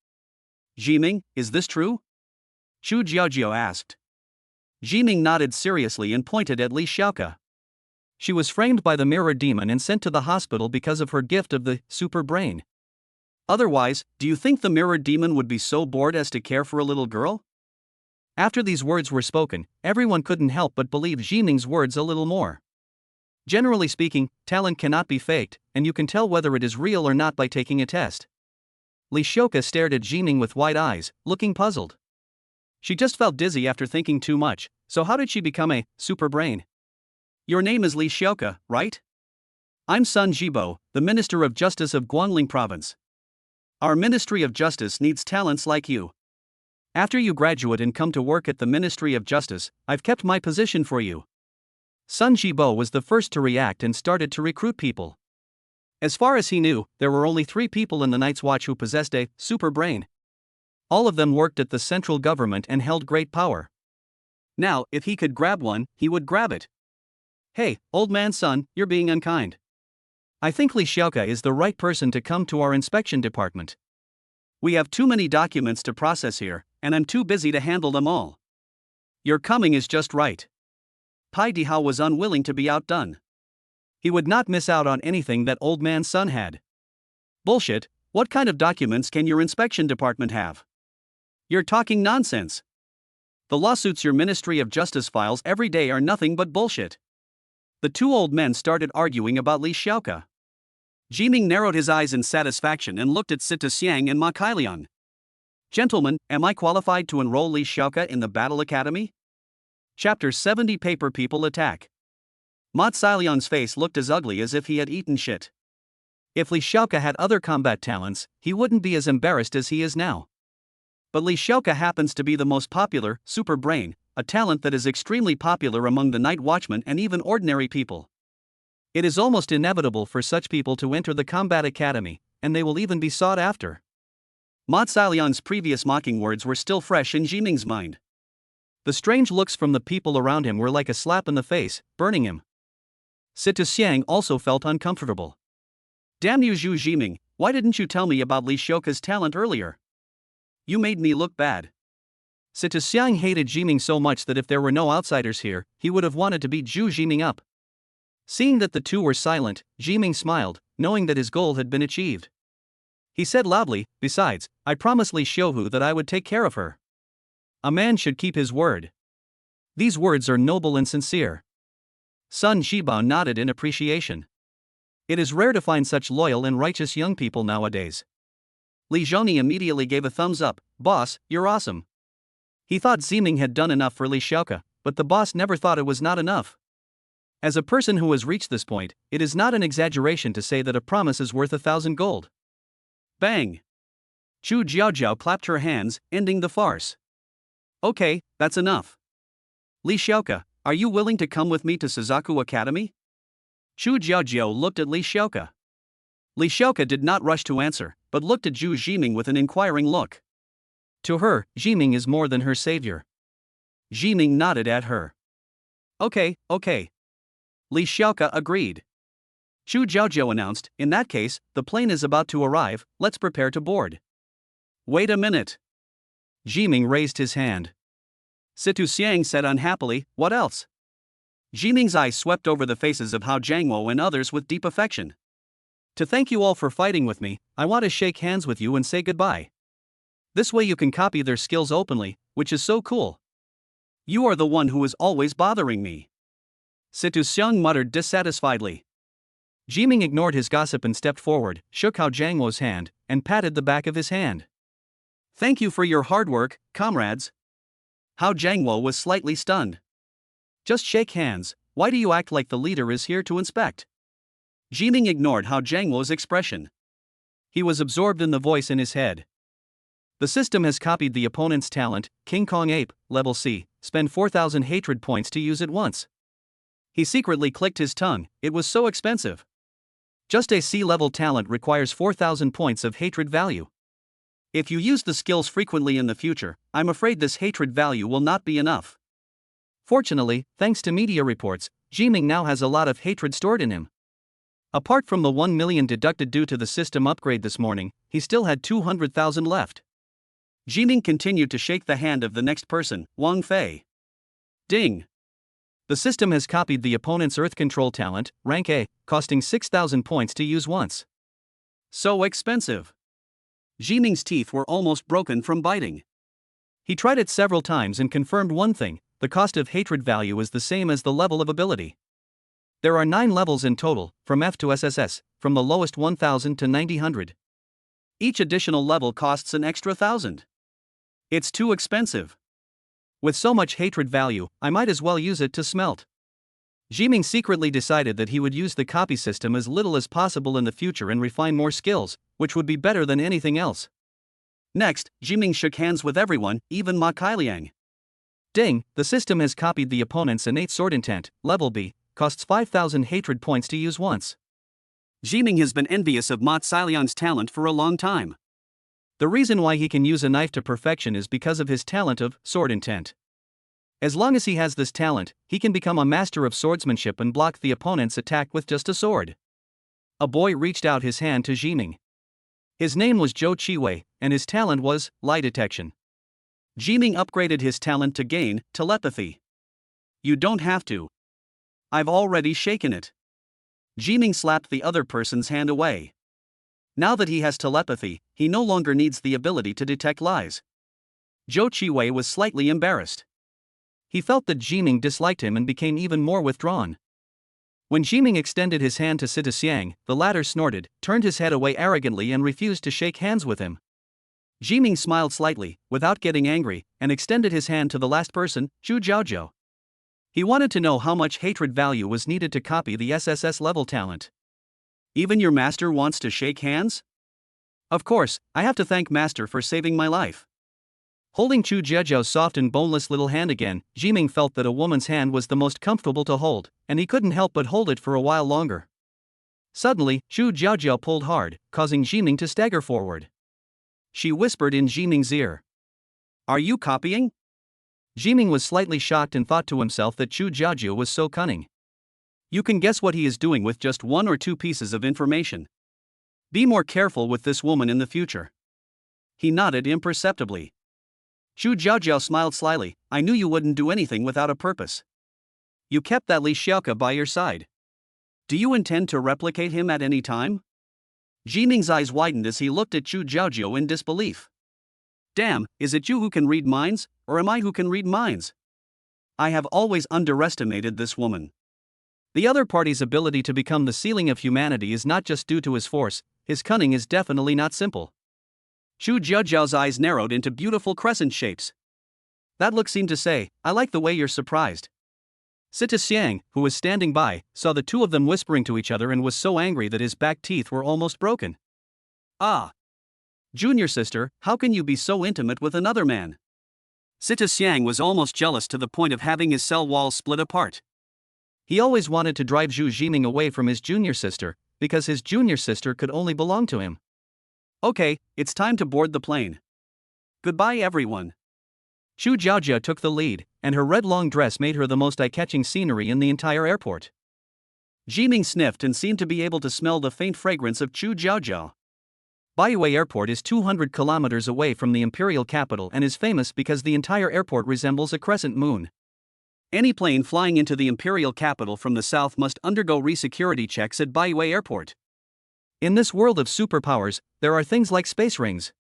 "Jiming, is this true?" Chu Jiaojiao asked. Jiming nodded seriously and pointed at Li Xiaoka. She was framed by the mirror demon and sent to the hospital because of her gift of the super brain. Otherwise, do you think the mirror demon would be so bored as to care for a little girl? After these words were spoken, everyone couldn't help but believe Jiming's words a little more. Generally speaking, talent cannot be faked, and you can tell whether it is real or not by taking a test. Li Xiaoka stared at Jiming with wide eyes, looking puzzled. She just felt dizzy after thinking too much, so how did she become a super brain? "Your name is Li Xiaoka, right? I'm Sun Jibo, the Minister of Justice of Guangling Province. Our Ministry of Justice needs talents like you. After you graduate and come to work at the Ministry of Justice, I've kept my position for you." Sun Jibo was the first to react and started to recruit people. As far as he knew, there were only 3 people in the Night's Watch who possessed a super brain. All of them worked at the central government and held great power. Now, if he could grab one, he would grab it. "Hey, old man Sun, you're being unkind. I think Li Xiaoka is the right person to come to our inspection department. We have too many documents to process here, and I'm too busy to handle them all. Your coming is just right." Part.If was unwilling to be outdone. He would not miss out on anything that old man Sun had. "Bullshit, what kind of documents can your inspection department have? You're talking nonsense. The lawsuits your Ministry of Justice files every day are nothing but bullshit." The 2 old men started arguing about Li Xiaoka. Jiming narrowed his eyes in satisfaction and looked at Sita Xiang and Ma Kailiang. "Gentlemen, am I qualified to enroll Li Xiaoka in the Battle Academy?" Chapter 70 Paper People Attack. Ma Kailiang's face looked as ugly as if he had eaten shit. If Li Xiaoka had other combat talents, he wouldn't be as embarrassed as he is now. But Li Xiaoka happens to be the most popular super brain, a talent that is extremely popular among the night watchmen and even ordinary people. It is almost inevitable for such people to enter the combat academy, and they will even be sought after. Ma Kailiang's previous mocking words were still fresh in Jiming's mind. The strange looks from the people around him were like a slap in the face, burning him. Sita Xiang also felt uncomfortable. "Damn you, Zhu Jiming, why didn't you tell me about Li Xiaoka's talent earlier? You made me look bad." Sita Xiang hated Jiming so much that if there were no outsiders here, he would have wanted to beat Zhu Jiming up. Seeing that the 2 were silent, Jiming smiled, knowing that his goal had been achieved. He said loudly, "Besides, I promised Li Xiaohu that I would take care of her. A man should keep his word." These words are noble and sincere. Sun Jibo nodded in appreciation. It is rare to find such loyal and righteous young people nowadays. Li Zhoni immediately gave a thumbs up. "Boss, you're awesome." He thought Jiming had done enough for Li Xiaoka, but the boss never thought it was not enough. As a person who has reached this point, it is not an exaggeration to say that a promise is worth 1,000 gold. Bang! Chu Jiaojiao clapped her hands, ending the farce. "Okay, that's enough. Li Xiaoka, are you willing to come with me to Suzaku Academy?" Chu Jiaojiao looked at Li Xiaoka. Li Xiaoka did not rush to answer, but looked at Zhu Jiming with an inquiring look. To her, Jiming is more than her savior. Jiming nodded at her. Okay. Li Xiaoka agreed. Chu Jiaojiao announced, "In that case, the plane is about to arrive, let's prepare to board." "Wait a minute." Jiming raised his hand. Sita Xiang said unhappily, "What else?" Jiming's eyes swept over the faces of Hao Jiangwo and others with deep affection. "To thank you all for fighting with me, I want to shake hands with you and say goodbye. This way you can copy their skills openly, which is so cool." "You are the one who is always bothering me," Sita Xiang muttered dissatisfiedly. Jiming ignored his gossip and stepped forward, shook Hao Jiangwo's hand, and patted the back of his hand. Thank you for your hard work, comrades. Hao Jiangwo was slightly stunned. Just shake hands, why do you act like the leader is here to inspect? Jiming ignored Hao Jiangwo's expression. He was absorbed in the voice in his head. The system has copied the opponent's talent, King Kong Ape, level C, spend 4,000 hatred points to use it once. He secretly clicked his tongue, it was so expensive. Just a C-level talent requires 4,000 points of hatred value. If you use the skills frequently in the future, I'm afraid this hatred value will not be enough. Fortunately, thanks to media reports, Jiming now has a lot of hatred stored in him. Apart from the 1 million deducted due to the system upgrade this morning, he still had 200,000 left. Jiming continued to shake the hand of the next person, Wang Fei. Ding! The system has copied the opponent's Earth Control talent, rank A, costing 6,000 points to use once. So expensive. Jiming's teeth were almost broken from biting. He tried it several times and confirmed one thing: the cost of hatred value is the same as the level of ability. There are 9 levels in total, from F to SSS, from the lowest 1,000 to 900. Each additional level costs an extra 1,000. It's too expensive. With so much hatred value, I might as well use it to smelt. Jiming secretly decided that he would use the copy system as little as possible in the future and refine more skills, which would be better than anything else. Next, Jiming shook hands with everyone, even Ma Kailiang. Ding, the system has copied the opponent's innate sword intent, level B, costs 5,000 hatred points to use once. Jiming has been envious of Ma Kailiang's talent for a long time. The reason why he can use a knife to perfection is because of his talent of sword intent. As long as he has this talent, he can become a master of swordsmanship and block the opponent's attack with just a sword. A boy reached out his hand to Jiming. His name was Zhou Qiwei, and his talent was lie detection. Jiming upgraded his talent to gain telepathy. You don't have to. I've already shaken it. Jiming slapped the other person's hand away. Now that he has telepathy, he no longer needs the ability to detect lies. Zhou Qiwei was slightly embarrassed. He felt that Jiming disliked him and became even more withdrawn. When Jiming extended his hand to Sita Xiang, the latter snorted, turned his head away arrogantly and refused to shake hands with him. Jiming smiled slightly, without getting angry, and extended his hand to the last person, Zhu Jiaozhou. He wanted to know how much hatred value was needed to copy the SSS level talent. Even your master wants to shake hands? Of course, I have to thank master for saving my life. Holding Zhu Jiaozhou's soft and boneless little hand again, Jiming felt that a woman's hand was the most comfortable to hold, and he couldn't help but hold it for a while longer. Suddenly, Zhu Jiaozhou pulled hard, causing Jiming to stagger forward. She whispered in Jiming's ear. Are you copying? Jiming was slightly shocked and thought to himself that Zhu Jiaozhou was so cunning. You can guess what he is doing with just 1 or 2 pieces of information. Be more careful with this woman in the future. He nodded imperceptibly. Zhu Jiaozhou smiled slyly. I knew you wouldn't do anything without a purpose. You kept that Li Xiaoke by your side. Do you intend to replicate him at any time? Jiming's eyes widened as he looked at Zhu Jiaozhou in disbelief. Damn, is it you who can read minds, or am I who can read minds? I have always underestimated this woman. The other party's ability to become the ceiling of humanity is not just due to his force, his cunning is definitely not simple. Zhu Jiaozhou's eyes narrowed into beautiful crescent shapes. That look seemed to say, I like the way you're surprised. Sita Xiang, who was standing by, saw the two of them whispering to each other and was so angry that his back teeth were almost broken. Ah! Junior sister, how can you be so intimate with another man? Sita Xiang was almost jealous to the point of having his cell walls split apart. He always wanted to drive Zhu Jiming away from his junior sister, because his junior sister could only belong to him. Okay, it's time to board the plane. Goodbye everyone. Zhu Jiaozhou took the lead, and her red long dress made her the most eye-catching scenery in the entire airport. Jiming sniffed and seemed to be able to smell the faint fragrance of Zhu Jiaozhou. Baiyue Airport is 200 kilometers away from the imperial capital and is famous because the entire airport resembles a crescent moon. Any plane flying into the imperial capital from the south must undergo re-security checks at Baiyue Airport. In this world of superpowers, there are things like space rings.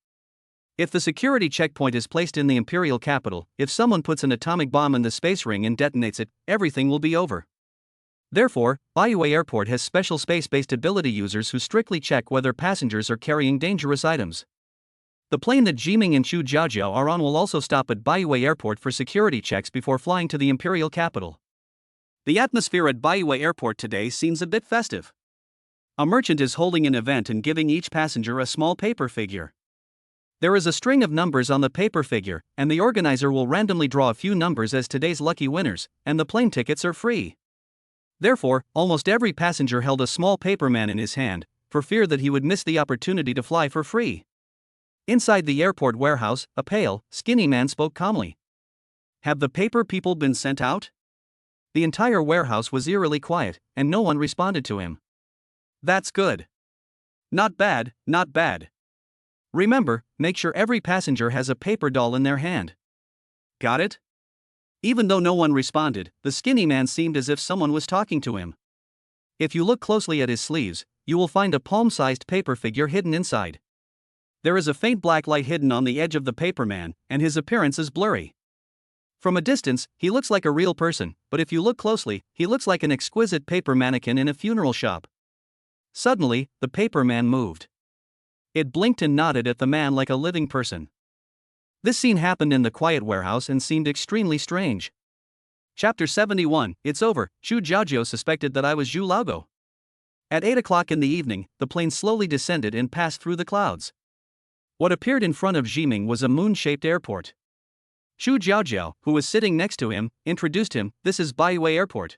If the security checkpoint is placed in the imperial capital, if someone puts an atomic bomb in the space ring and detonates it, everything will be over. Therefore, Baihui Airport has special space-based ability users who strictly check whether passengers are carrying dangerous items. The plane that Jiming and Xu Jiaojiao are on will also stop at Baihui Airport for security checks before flying to the imperial capital. The atmosphere at Baihui Airport today seems a bit festive. A merchant is holding an event and giving each passenger a small paper figure. There is a string of numbers on the paper figure, and the organizer will randomly draw a few numbers as today's lucky winners, and the plane tickets are free. Therefore, almost every passenger held a small paper man in his hand, for fear that he would miss the opportunity to fly for free. Inside the airport warehouse, a pale, skinny man spoke calmly. Have the paper people been sent out? The entire warehouse was eerily quiet, and no one responded to him. That's good. Not bad, not bad. Remember, make sure every passenger has a paper doll in their hand. Got it? Even though no one responded, the skinny man seemed as if someone was talking to him. If you look closely at his sleeves, you will find a palm-sized paper figure hidden inside. There is a faint black light hidden on the edge of the paper man, and his appearance is blurry. From a distance, he looks like a real person, but if you look closely, he looks like an exquisite paper mannequin in a funeral shop. Suddenly, the paper man moved. It blinked and nodded at the man like a living person. This scene happened in the quiet warehouse and seemed extremely strange. Chapter 71, It's over. Xu Jiaojiao suspected that I was Zhu Laogo. At 8 o'clock in the evening, the plane slowly descended and passed through the clouds. What appeared in front of Jiming was a moon-shaped airport. Xu Jiaojiao, who was sitting next to him, introduced him. This is Baihui Airport.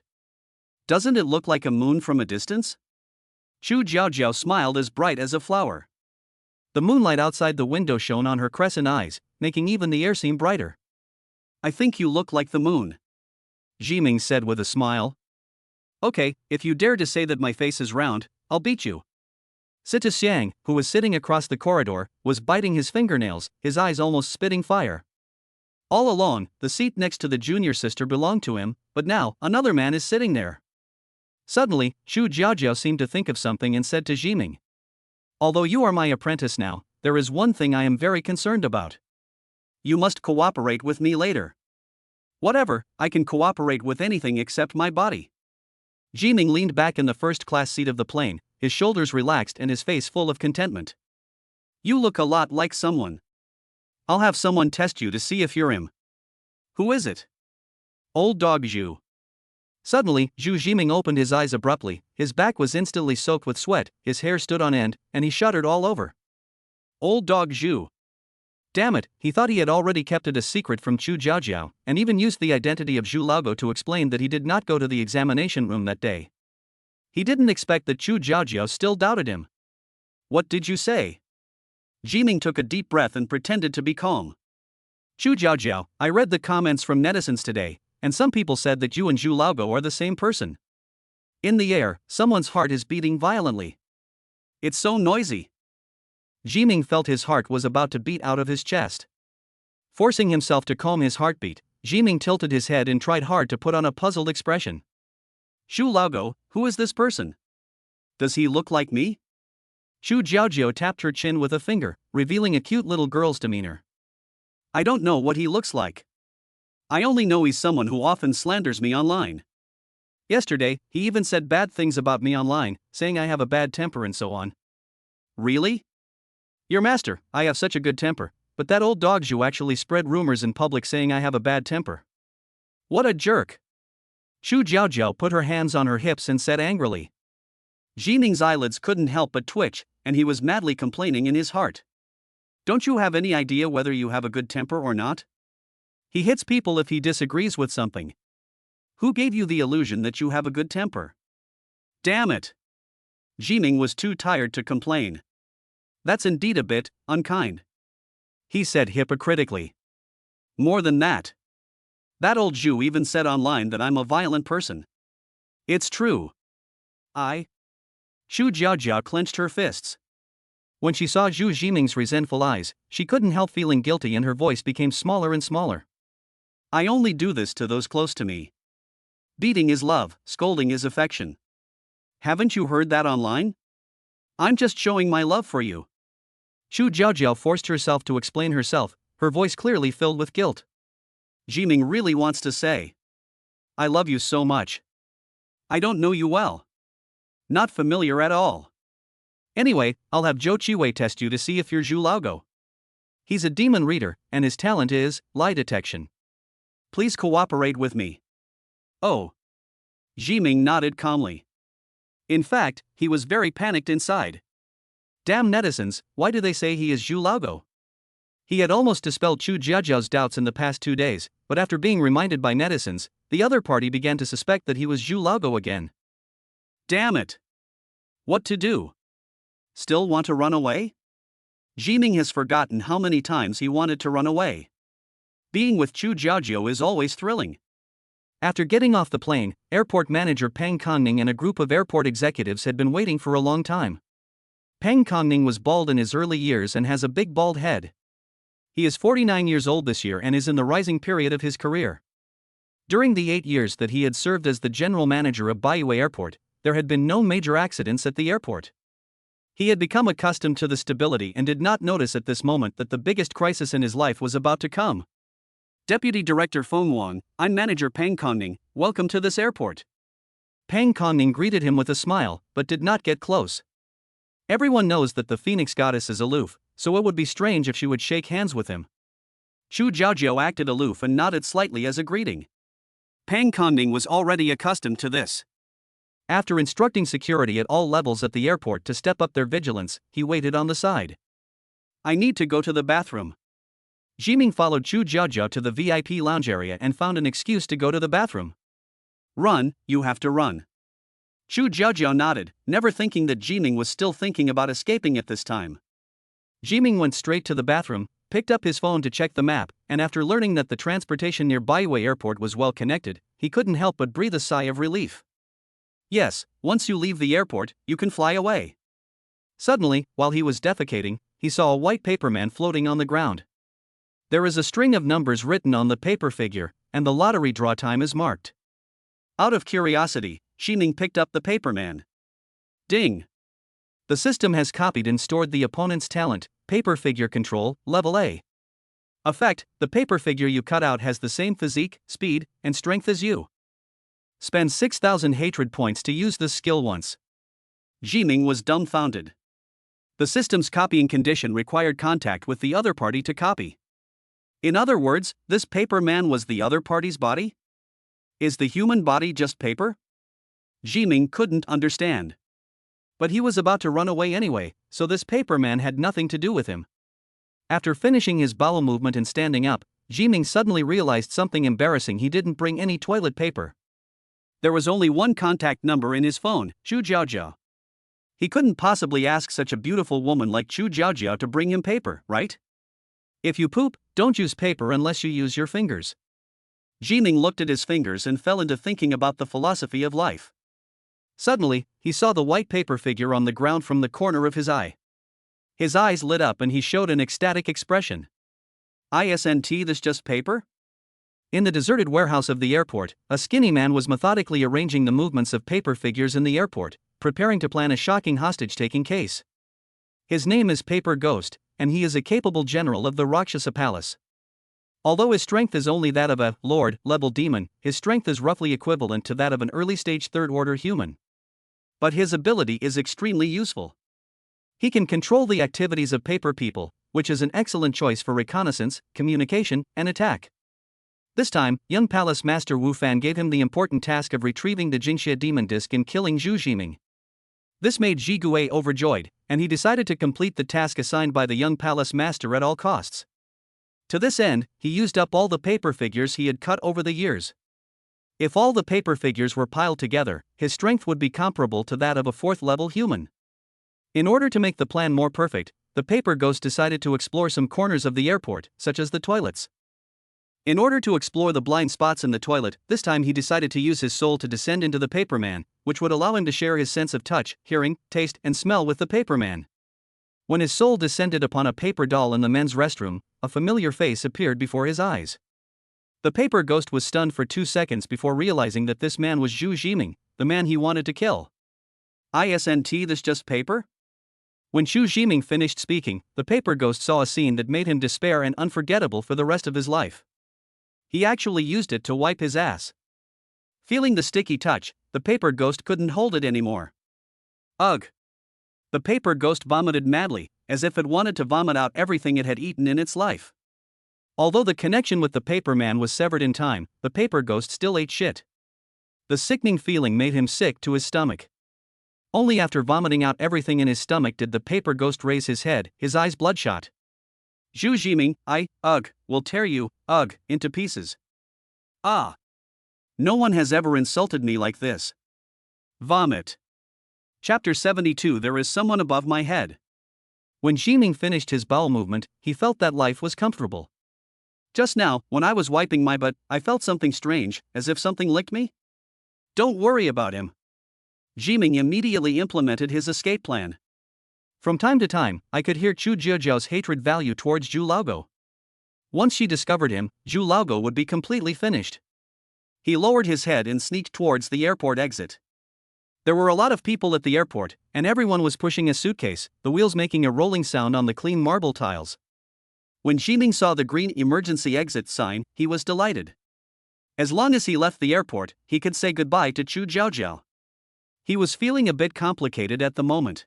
Doesn't it look like a moon from a distance? Xu Jiaojiao smiled as bright as a flower. The moonlight outside the window shone on her crescent eyes, making even the air seem brighter. I think you look like the moon, Jiming said with a smile. Okay, if you dare to say that my face is round, I'll beat you. Sita Xiang, who was sitting across the corridor, was biting his fingernails, his eyes almost spitting fire. All along, the seat next to the junior sister belonged to him, but now, another man is sitting there. Suddenly, Xu Jiaojiao seemed to think of something and said to Jiming, "Although you are my apprentice now, there is one thing I am very concerned about. You must cooperate with me later." "Whatever, I can cooperate with anything except my body." Jiming leaned back in the first-class seat of the plane, his shoulders relaxed and his face full of contentment. You look a lot like someone. I'll have someone test you to see if you're him. Who is it? Old dog Zhu. Suddenly, Zhu Jiming opened his eyes abruptly, his back was instantly soaked with sweat, his hair stood on end, and he shuddered all over. Old dog Zhu. Damn it, he thought he had already kept it a secret from Xu Jiaojiao, and even used the identity of Zhu Laogo to explain that he did not go to the examination room that day. He didn't expect that Xu Jiaojiao still doubted him. What did you say? Jiming took a deep breath and pretended to be calm. Xu Jiaojiao, I read the comments from netizens today, and some people said that you and Zhu Laogo are the same person. In the air, someone's heart is beating violently. It's so noisy. Jiming felt his heart was about to beat out of his chest. Forcing himself to calm his heartbeat, Jiming tilted his head and tried hard to put on a puzzled expression. Zhu Laogo, who is this person? Does he look like me? Xu Jiaojiao tapped her chin with a finger, revealing a cute little girl's demeanor. I don't know what he looks like. I only know he's someone who often slanders me online. Yesterday, he even said bad things about me online, saying I have a bad temper and so on. Really? Your master, I have such a good temper, but that old dog Zhu actually spread rumors in public saying I have a bad temper. What a jerk. Xu Jiaojiao put her hands on her hips and said angrily. Jiming's eyelids couldn't help but twitch, and he was madly complaining in his heart. Don't you have any idea whether you have a good temper or not? He hits people if he disagrees with something. Who gave you the illusion that you have a good temper? Damn it. Jiming was too tired to complain. That's indeed a bit unkind, he said hypocritically. More than that. That old Zhu even said online that I'm a violent person. It's true. Xu Jiaojiao clenched her fists. When she saw Zhu Jiming's resentful eyes, she couldn't help feeling guilty and her voice became smaller and smaller. I only do this to those close to me. Beating is love, scolding is affection. Haven't you heard that online? I'm just showing my love for you. Xu Jiaojiao forced herself to explain herself, her voice clearly filled with guilt. Jiming really wants to say, I love you so much. I don't know you well. Not familiar at all. Anyway, I'll have Zhou Qiwei test you to see if you're Zhu Laogo. He's a demon reader, and his talent is lie detection. Please cooperate with me. Oh. Jiming nodded calmly. In fact, he was very panicked inside. Damn netizens, why do they say he is Zhu Laogo? He had almost dispelled Chu Jiajiao's doubts in the past 2 days, but after being reminded by netizens, the other party began to suspect that he was Zhu Laogo again. Damn it. What to do? Still want to run away? Jiming has forgotten how many times he wanted to run away. Being with Chu Jiajiao is always thrilling. After getting off the plane, airport manager Peng Kongning and a group of airport executives had been waiting for a long time. Peng Kongning was bald in his early years and has a big bald head. He is 49 years old this year and is in the rising period of his career. During the 8 years that he had served as the general manager of Baiyue Airport, there had been no major accidents at the airport. He had become accustomed to the stability and did not notice at this moment that the biggest crisis in his life was about to come. Deputy Director Feng Wang, I'm Manager Peng Kongning, welcome to this airport. Peng Kongning greeted him with a smile, but did not get close. Everyone knows that the Phoenix Goddess is aloof, so it would be strange if she would shake hands with him. Chu Jiajiao acted aloof and nodded slightly as a greeting. Peng Kongning was already accustomed to this. After instructing security at all levels at the airport to step up their vigilance, he waited on the side. I need to go to the bathroom. Jiming followed Chu Jiajiao to the VIP lounge area and found an excuse to go to the bathroom. Run, you have to run. Chu Jiajiao nodded, never thinking that Jiming was still thinking about escaping at this time. Jiming went straight to the bathroom, picked up his phone to check the map, and after learning that the transportation near Baiyue Airport was well connected, he couldn't help but breathe a sigh of relief. Yes, once you leave the airport, you can fly away. Suddenly, while he was defecating, he saw a white paper man floating on the ground. There is a string of numbers written on the paper figure, and the lottery draw time is marked. Out of curiosity, Jiming picked up the paper man. Ding! The system has copied and stored the opponent's talent, paper figure control, level A. Effect: the paper figure you cut out has the same physique, speed, and strength as you. Spend 6,000 hatred points to use this skill once. Jiming was dumbfounded. The system's copying condition required contact with the other party to copy. In other words, this paper man was the other party's body? Is the human body just paper? Jiming couldn't understand. But he was about to run away anyway, so this paper man had nothing to do with him. After finishing his bowel movement and standing up, Jiming suddenly realized something embarrassing: he didn't bring any toilet paper. There was only one contact number in his phone, Chu Jiajiao. He couldn't possibly ask such a beautiful woman like Chu Jiajiao to bring him paper, right? If you poop, don't use paper unless you use your fingers. Jiming looked at his fingers and fell into thinking about the philosophy of life. Suddenly, he saw the white paper figure on the ground from the corner of his eye. His eyes lit up and he showed an ecstatic expression. Isn't this just paper? In the deserted warehouse of the airport, a skinny man was methodically arranging the movements of paper figures in the airport, preparing to plan a shocking hostage-taking case. His name is Paper Ghost, and he is a capable general of the Rakshasa Palace. Although his strength is only that of a Lord-level demon, his strength is roughly equivalent to that of an early-stage third-order human. But his ability is extremely useful. He can control the activities of paper people, which is an excellent choice for reconnaissance, communication, and attack. This time, young Palace Master Wu Fan gave him the important task of retrieving the Jingxia demon disc and killing Zhu Jiming. This made Ji Gui overjoyed, and he decided to complete the task assigned by the young Palace Master at all costs. To this end, he used up all the paper figures he had cut over the years. If all the paper figures were piled together, his strength would be comparable to that of a fourth-level human. In order to make the plan more perfect, the Paper Ghost decided to explore some corners of the airport, such as the toilets. In order to explore the blind spots in the toilet, this time he decided to use his soul to descend into the paperman, which would allow him to share his sense of touch, hearing, taste, and smell with the paperman. When his soul descended upon a paper doll in the men's restroom, a familiar face appeared before his eyes. The Paper Ghost was stunned for 2 seconds before realizing that this man was Zhu Jiming, the man he wanted to kill. Isn't this just paper? When Zhu Jiming finished speaking, the Paper Ghost saw a scene that made him despair and unforgettable for the rest of his life. He actually used it to wipe his ass. Feeling the sticky touch, the paper ghost couldn't hold it anymore. Ugh! The paper ghost vomited madly, as if it wanted to vomit out everything it had eaten in its life. Although the connection with the paper man was severed in time, the paper ghost still ate shit. The sickening feeling made him sick to his stomach. Only after vomiting out everything in his stomach did the paper ghost raise his head, his eyes bloodshot. Zhu Jiming, will tear you, into pieces. Ah! No one has ever insulted me like this. Vomit. Chapter 72. There is someone above my head. When Jiming finished his bowel movement, he felt that life was comfortable. Just now, when I was wiping my butt, I felt something strange, as if something licked me. Don't worry about him. Jiming immediately implemented his escape plan. From time to time, I could hear Chu Jiajiao's hatred value towards Zhu Laogo. Once she discovered him, Zhu Laogo would be completely finished. He lowered his head and sneaked towards the airport exit. There were a lot of people at the airport, and everyone was pushing a suitcase, the wheels making a rolling sound on the clean marble tiles. When Jiming saw the green emergency exit sign, he was delighted. As long as he left the airport, he could say goodbye to Chu Jiaojiao. He was feeling a bit complicated at the moment.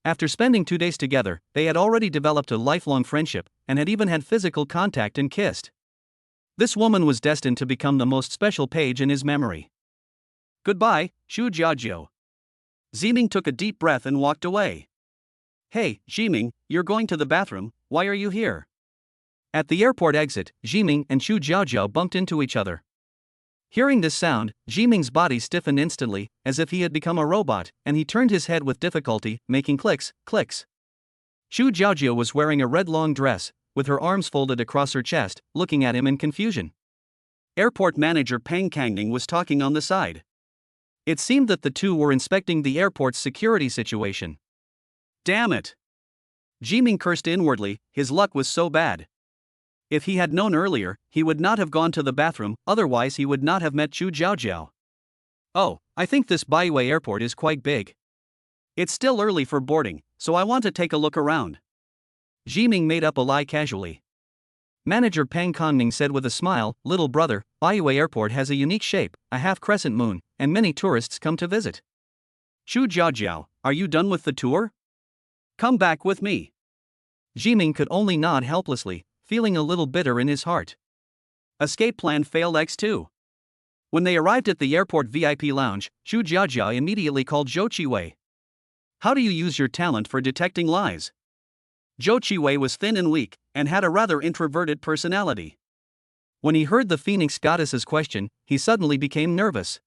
After spending 2 days together, they had already developed a lifelong friendship, and had even had physical contact and kissed. This woman was destined to become the most special page in his memory. Goodbye, Chu Jiajiao. Jiming took a deep breath and walked away. Hey, Jiming, you're going to the bathroom, why are you here? At the airport exit, Jiming and Chu Jiajiao bumped into each other. Hearing this sound, Jiming's body stiffened instantly, as if he had become a robot, and he turned his head with difficulty, making clicks, clicks. Chu Jiajiao was wearing a red long dress, with her arms folded across her chest, looking at him in confusion. Airport manager Peng Kangning was talking on the side. It seemed that the two were inspecting the airport's security situation. Damn it! Jiming cursed inwardly, his luck was so bad. If he had known earlier, he would not have gone to the bathroom, otherwise he would not have met Chu Jiaojiao. Oh, I think this Baiwei airport is quite big. It's still early for boarding, so I want to take a look around. Jiming made up a lie casually. Manager Peng Kangning said with a smile, little brother, Baiwei airport has a unique shape, a half-crescent moon, and many tourists come to visit. Chu Jiaojiao, are you done with the tour? Come back with me. Jiming could only nod helplessly, feeling a little bitter in his heart. Escape plan failed X2. When they arrived at the airport VIP lounge, Chu Jiajiao immediately called Zhou Qiwei. How do you use your talent for detecting lies? Zhou Qiwei was thin and weak, and had a rather introverted personality. When he heard the Phoenix Goddess's question, he suddenly became nervous.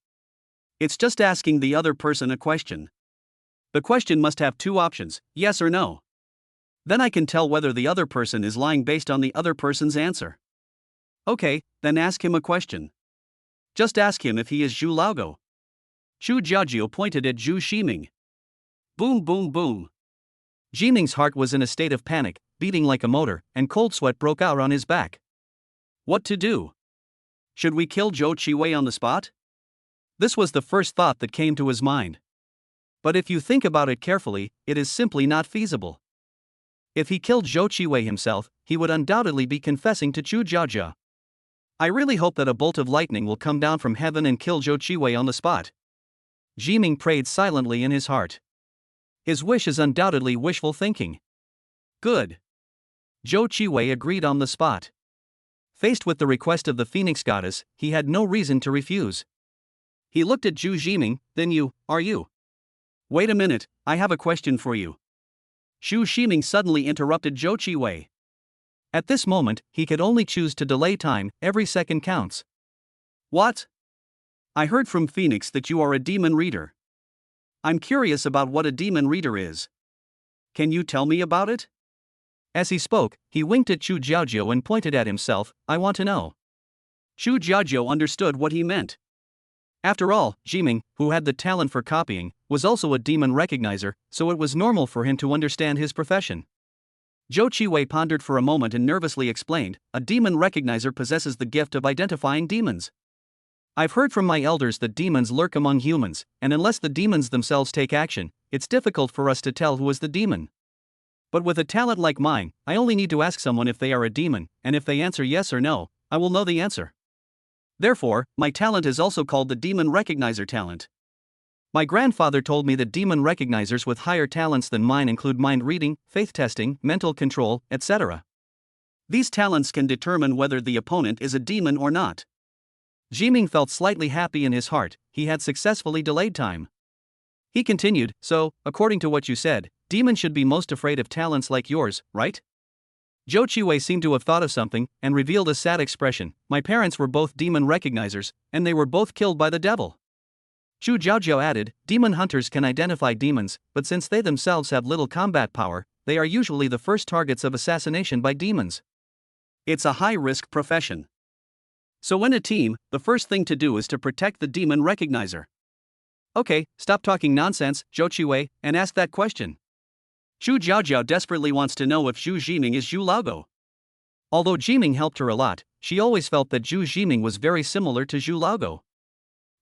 It's just asking the other person a question. The question must have 2 options, yes or no. Then I can tell whether the other person is lying based on the other person's answer. Okay, then ask him a question. Just ask him if he is Zhu Laogo. Chu Jiajiao pointed at Zhu Jiming. Boom boom boom. Jiming's heart was in a state of panic, beating like a motor, and cold sweat broke out on his back. What to do? Should we kill Zhou Qiwei on the spot? This was the first thought that came to his mind. But if you think about it carefully, it is simply not feasible. If he killed Zhou Qiwei himself, he would undoubtedly be confessing to Chu Jiajiao. I really hope that a bolt of lightning will come down from heaven and kill Zhou Qiwei on the spot. Jiming prayed silently in his heart. His wish is undoubtedly wishful thinking. Good. Zhou Qiwei agreed on the spot. Faced with the request of the Phoenix Goddess, he had no reason to refuse. He looked at Zhu Jiming, then are you? Wait a minute, I have a question for you. Zhu Jiming suddenly interrupted Zhou Qiwei. At this moment, he could only choose to delay time, every second counts. What? I heard from Phoenix that you are a demon reader. I'm curious about what a demon reader is. Can you tell me about it? As he spoke, he winked at Chu Jiajiao and pointed at himself, I want to know. Chu Jiajiao understood what he meant. After all, Jiming, who had the talent for copying, was also a demon recognizer, so it was normal for him to understand his profession. Zhou Qiwei pondered for a moment and nervously explained, a demon recognizer possesses the gift of identifying demons. I've heard from my elders that demons lurk among humans, and unless the demons themselves take action, it's difficult for us to tell who is the demon. But with a talent like mine, I only need to ask someone if they are a demon, and if they answer yes or no, I will know the answer. Therefore, my talent is also called the demon recognizer talent. My grandfather told me that demon recognizers with higher talents than mine include mind reading, faith testing, mental control, etc. These talents can determine whether the opponent is a demon or not. Jiming felt slightly happy in his heart, he had successfully delayed time. He continued, so, according to what you said, demons should be most afraid of talents like yours, right? Zhou Qiwei seemed to have thought of something, and revealed a sad expression. My parents were both demon recognizers, and they were both killed by the devil. Zhu Jiaojiao added, demon hunters can identify demons, but since they themselves have little combat power, they are usually the first targets of assassination by demons. It's a high-risk profession. So in a team, the first thing to do is to protect the demon recognizer. Okay, stop talking nonsense, Zhou Qiwei, and ask that question. Zhu Jiaojiao desperately wants to know if Zhu Jiming is Zhu Laogou. Although Jiming helped her a lot, she always felt that Zhu Jiming was very similar to Zhu Laogou.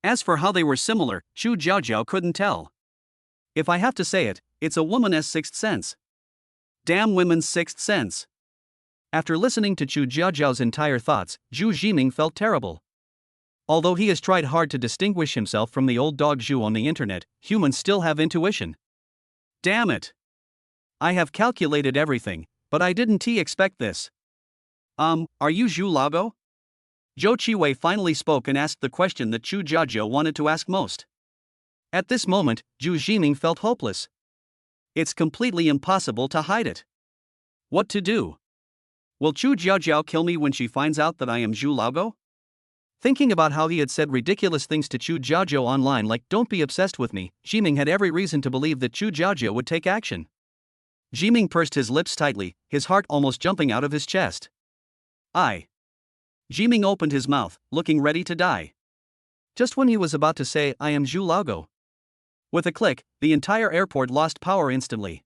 As for how they were similar, Zhu Jiaojiao couldn't tell. If I have to say it, it's a woman's sixth sense. Damn women's sixth sense. After listening to Zhu Jiaojiao's entire thoughts, Zhu Jiming felt terrible. Although he has tried hard to distinguish himself from the old dog Zhu on the internet, humans still have intuition. Damn it. I have calculated everything, but I didn't expect this. Are you Zhu Laogou? Zhou Qiwei finally spoke and asked the question that Zhu Jiaojiao wanted to ask most. At this moment, Zhu Jiming felt hopeless. It's completely impossible to hide it. What to do? Will Zhu Jiaojiao kill me when she finds out that I am Zhu Laogou? Thinking about how he had said ridiculous things to Zhu Jiaojiao online like "don't be obsessed with me," Jiming had every reason to believe that Zhu Jiaojiao would take action. Jiming pursed his lips tightly, his heart almost jumping out of his chest. Jiming opened his mouth, looking ready to die. Just when he was about to say, "I am Zhu Laogou." With a click, the entire airport lost power instantly.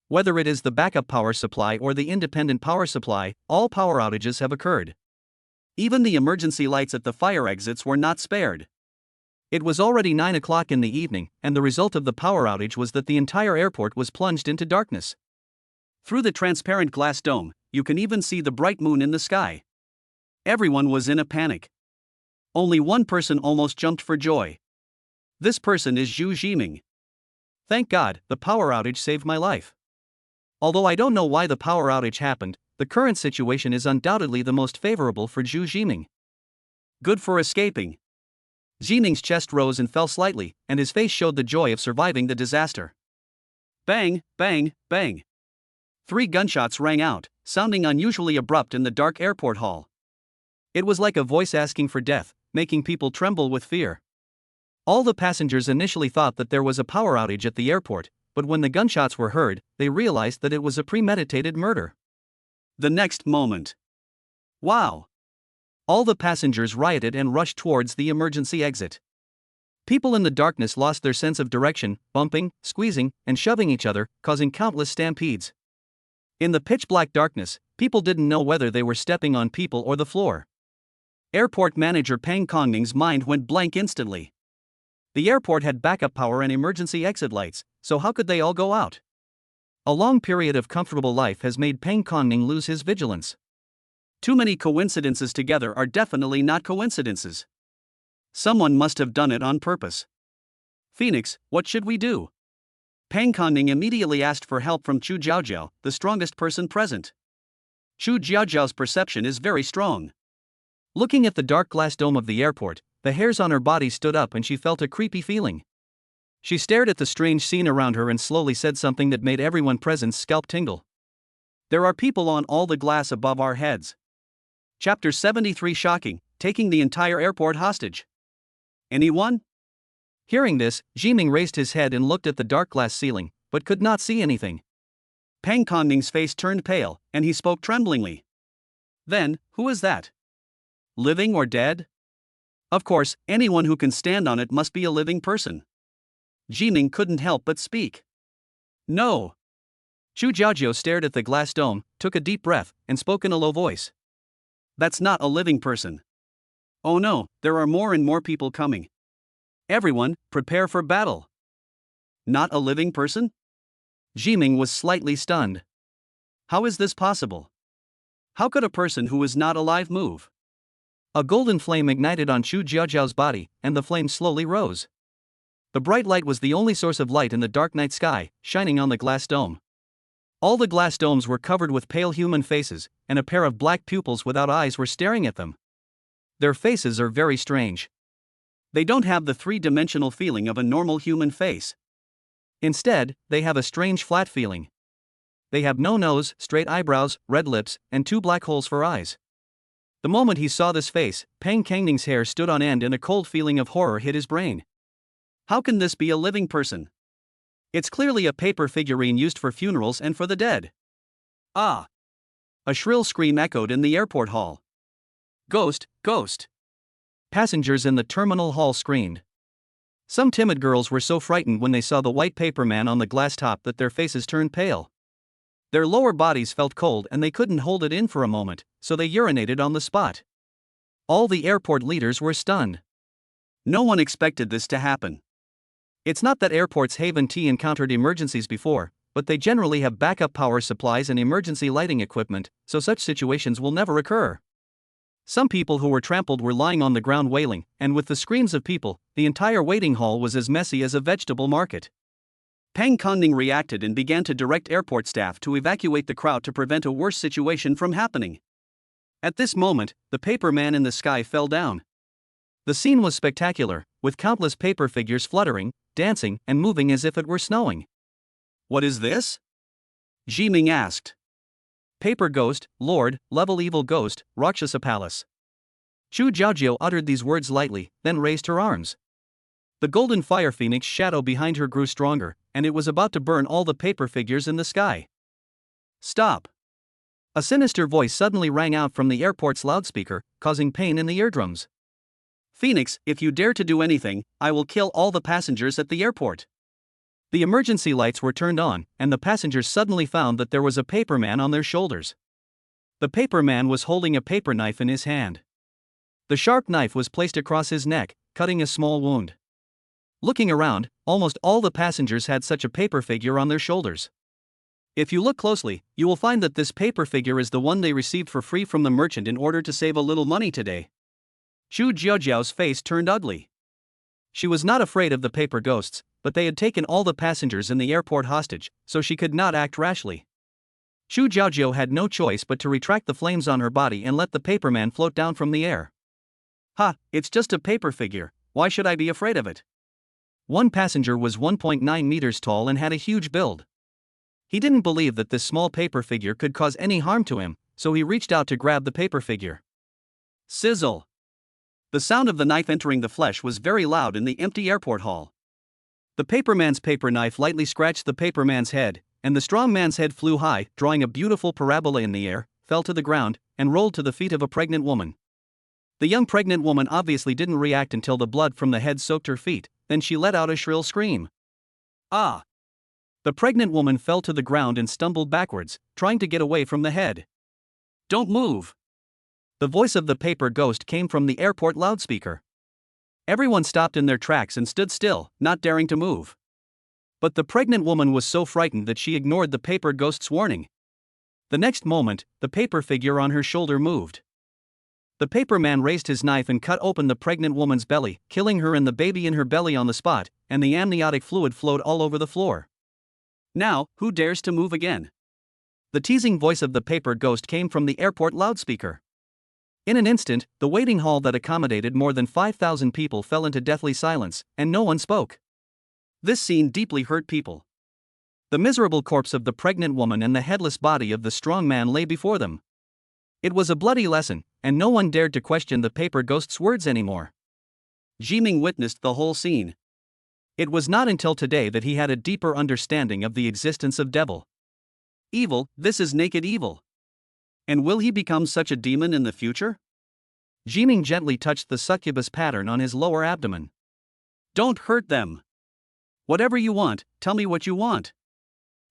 Whether it is the backup power supply or the independent power supply, all power outages have occurred. Even the emergency lights at the fire exits were not spared. It was already 9 o'clock in the evening, and the result of the power outage was that the entire airport was plunged into darkness. Through the transparent glass dome, you can even see the bright moon in the sky. Everyone was in a panic. Only one person almost jumped for joy. This person is Zhu Jiming. Thank God, the power outage saved my life. Although I don't know why the power outage happened, the current situation is undoubtedly the most favorable for Zhu Jiming. Good for escaping. Jiming's chest rose and fell slightly, and his face showed the joy of surviving the disaster. Bang, bang, bang. 3 gunshots rang out, sounding unusually abrupt in the dark airport hall. It was like a voice asking for death, making people tremble with fear. All the passengers initially thought that there was a power outage at the airport, but when the gunshots were heard, they realized that it was a premeditated murder. The next moment. Wow! All the passengers rioted and rushed towards the emergency exit. People in the darkness lost their sense of direction, bumping, squeezing, and shoving each other, causing countless stampedes. In the pitch-black darkness, people didn't know whether they were stepping on people or the floor. Airport manager Peng Kongning's mind went blank instantly. The airport had backup power and emergency exit lights, so how could they all go out? A long period of comfortable life has made Peng Kongning lose his vigilance. Too many coincidences together are definitely not coincidences. Someone must have done it on purpose. Phoenix, what should we do? Peng Kongning immediately asked for help from Zhu Jiaojiao, the strongest person present. Zhu Jiaojiao's perception is very strong. Looking at the dark glass dome of the airport, the hairs on her body stood up and she felt a creepy feeling. She stared at the strange scene around her and slowly said something that made everyone present's scalp tingle. There are people on all the glass above our heads. Chapter 73 Shocking, taking the entire airport hostage. Anyone? Hearing this, Jiming raised his head and looked at the dark glass ceiling, but could not see anything. Peng Kongning's face turned pale, and he spoke tremblingly. Then, who is that? Living or dead? Of course, anyone who can stand on it must be a living person. Jiming couldn't help but speak. No. Zhu Jiaojiao stared at the glass dome, took a deep breath, and spoke in a low voice. That's not a living person. Oh no, there are more and more people coming. Everyone, prepare for battle. Not a living person? Jiming was slightly stunned. How is this possible? How could a person who is not alive move? A golden flame ignited on Chu Jiaojiao's body, and the flame slowly rose. The bright light was the only source of light in the dark night sky, shining on the glass dome. All the glass domes were covered with pale human faces, and a pair of black pupils without eyes were staring at them. Their faces are very strange. They don't have the three-dimensional feeling of a normal human face. Instead, they have a strange flat feeling. They have no nose, straight eyebrows, red lips, and two black holes for eyes. The moment he saw this face, Peng Kangning's hair stood on end and a cold feeling of horror hit his brain. How can this be a living person? It's clearly a paper figurine used for funerals and for the dead. Ah! A shrill scream echoed in the airport hall. Ghost, ghost! Passengers in the terminal hall screamed. Some timid girls were so frightened when they saw the white paper man on the glass top that their faces turned pale. Their lower bodies felt cold and they couldn't hold it in for a moment, so they urinated on the spot. All the airport leaders were stunned. No one expected this to happen. It's not that airports haven't encountered emergencies before, but they generally have backup power supplies and emergency lighting equipment, so such situations will never occur. Some people who were trampled were lying on the ground wailing, and with the screams of people, the entire waiting hall was as messy as a vegetable market. Peng Kanning reacted and began to direct airport staff to evacuate the crowd to prevent a worse situation from happening. At this moment, the paper man in the sky fell down. The scene was spectacular, with countless paper figures fluttering, dancing, and moving as if it were snowing. What is this? Jiming asked. Paper ghost, Lord, level evil ghost, Rakshasa Palace. Chu Jiaojiao uttered these words lightly, then raised her arms. The golden fire phoenix shadow behind her grew stronger, and it was about to burn all the paper figures in the sky. Stop! A sinister voice suddenly rang out from the airport's loudspeaker, causing pain in the eardrums. Phoenix, if you dare to do anything, I will kill all the passengers at the airport. The emergency lights were turned on, and the passengers suddenly found that there was a paper man on their shoulders. The paper man was holding a paper knife in his hand. The sharp knife was placed across his neck, cutting a small wound. Looking around, almost all the passengers had such a paper figure on their shoulders. If you look closely, you will find that this paper figure is the one they received for free from the merchant in order to save a little money today. Chu Jiaojiao's face turned ugly. She was not afraid of the paper ghosts, but they had taken all the passengers in the airport hostage, so she could not act rashly. Chu Jiaojiao had no choice but to retract the flames on her body and let the paper man float down from the air. Ha, it's just a paper figure, why should I be afraid of it? One passenger was 1.9 meters tall and had a huge build. He didn't believe that this small paper figure could cause any harm to him, so he reached out to grab the paper figure. Sizzle! The sound of the knife entering the flesh was very loud in the empty airport hall. The paperman's paper knife lightly scratched the paperman's head, and the strong man's head flew high, drawing a beautiful parabola in the air, fell to the ground, and rolled to the feet of a pregnant woman. The young pregnant woman obviously didn't react until the blood from the head soaked her feet, then she let out a shrill scream. Ah! The pregnant woman fell to the ground and stumbled backwards, trying to get away from the head. Don't move! The voice of the paper ghost came from the airport loudspeaker. Everyone stopped in their tracks and stood still, not daring to move. But the pregnant woman was so frightened that she ignored the paper ghost's warning. The next moment, the paper figure on her shoulder moved. The paper man raised his knife and cut open the pregnant woman's belly, killing her and the baby in her belly on the spot, and the amniotic fluid flowed all over the floor. Now, who dares to move again? The teasing voice of the paper ghost came from the airport loudspeaker. In an instant, the waiting hall that accommodated more than 5,000 people fell into deathly silence, and no one spoke. This scene deeply hurt people. The miserable corpse of the pregnant woman and the headless body of the strong man lay before them. It was a bloody lesson, and no one dared to question the paper ghost's words anymore. Jiming witnessed the whole scene. It was not until today that he had a deeper understanding of the existence of devil. Evil, this is naked evil. And will he become such a demon in the future? Jiming gently touched the succubus pattern on his lower abdomen. Don't hurt them. Whatever you want, tell me what you want.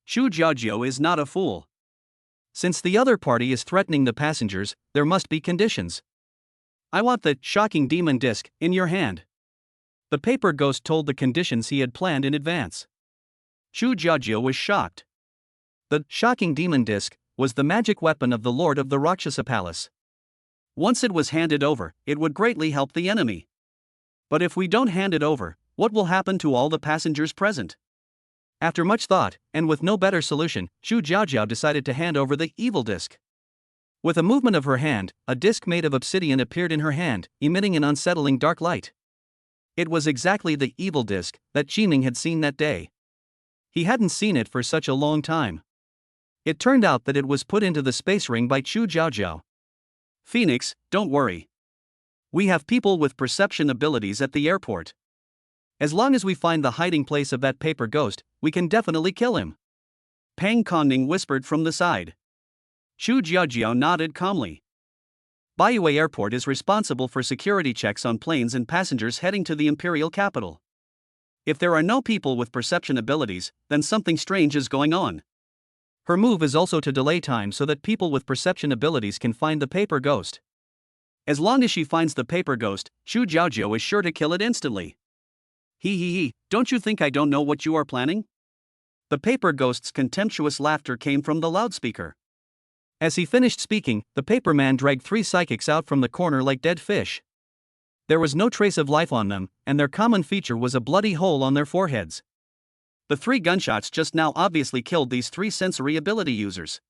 Chu Jiaojiao is not a fool. Since the other party is threatening the passengers, there must be conditions. I want the shocking demon disc in your hand. The paper ghost told the conditions he had planned in advance. Chu Jiaojiao was shocked. The shocking demon disc was the magic weapon of the Lord of the Rakshasa Palace. Once it was handed over, it would greatly help the enemy. But if we don't hand it over, what will happen to all the passengers present? After much thought, and with no better solution, Xu Jiaojiao decided to hand over the evil disc. With a movement of her hand, a disc made of obsidian appeared in her hand, emitting an unsettling dark light. It was exactly the evil disc that Jiming had seen that day. He hadn't seen it for such a long time. It turned out that it was put into the space ring by Xu Jiaojiao. Phoenix, don't worry. We have people with perception abilities at the airport. As long as we find the hiding place of that paper ghost, we can definitely kill him. Pang Conning whispered from the side. Xu Jiaojiao nodded calmly. Baiyue Airport is responsible for security checks on planes and passengers heading to the imperial capital. If there are no people with perception abilities, then something strange is going on. Her move is also to delay time so that people with perception abilities can find the paper ghost. As long as she finds the paper ghost, Xu Jiaojiao is sure to kill it instantly. He, don't you think I don't know what you are planning? The paper ghost's contemptuous laughter came from the loudspeaker. As he finished speaking, the paper man dragged 3 psychics out from the corner like dead fish. There was no trace of life on them, and their common feature was a bloody hole on their foreheads. The 3 gunshots just now obviously killed these 3 sensory ability users.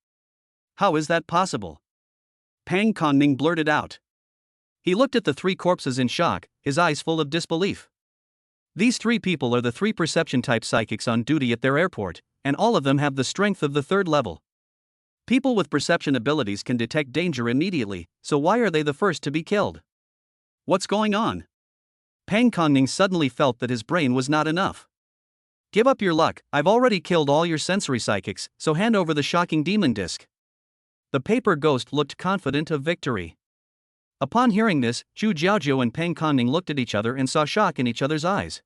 How is that possible? Pang Conning blurted out. He looked at the 3 corpses in shock, his eyes full of disbelief. These 3 people are the 3 perception-type psychics on duty at their airport, and all of them have the strength of the 3rd level. People with perception abilities can detect danger immediately, so why are they the first to be killed? What's going on? Pang Conning suddenly felt that his brain was not enough. Give up your luck, I've already killed all your sensory psychics, so hand over the shocking demon disc. The paper ghost looked confident of victory. Upon hearing this, Xu Jiaojiao and Pang Conning looked at each other and saw shock in each other's eyes.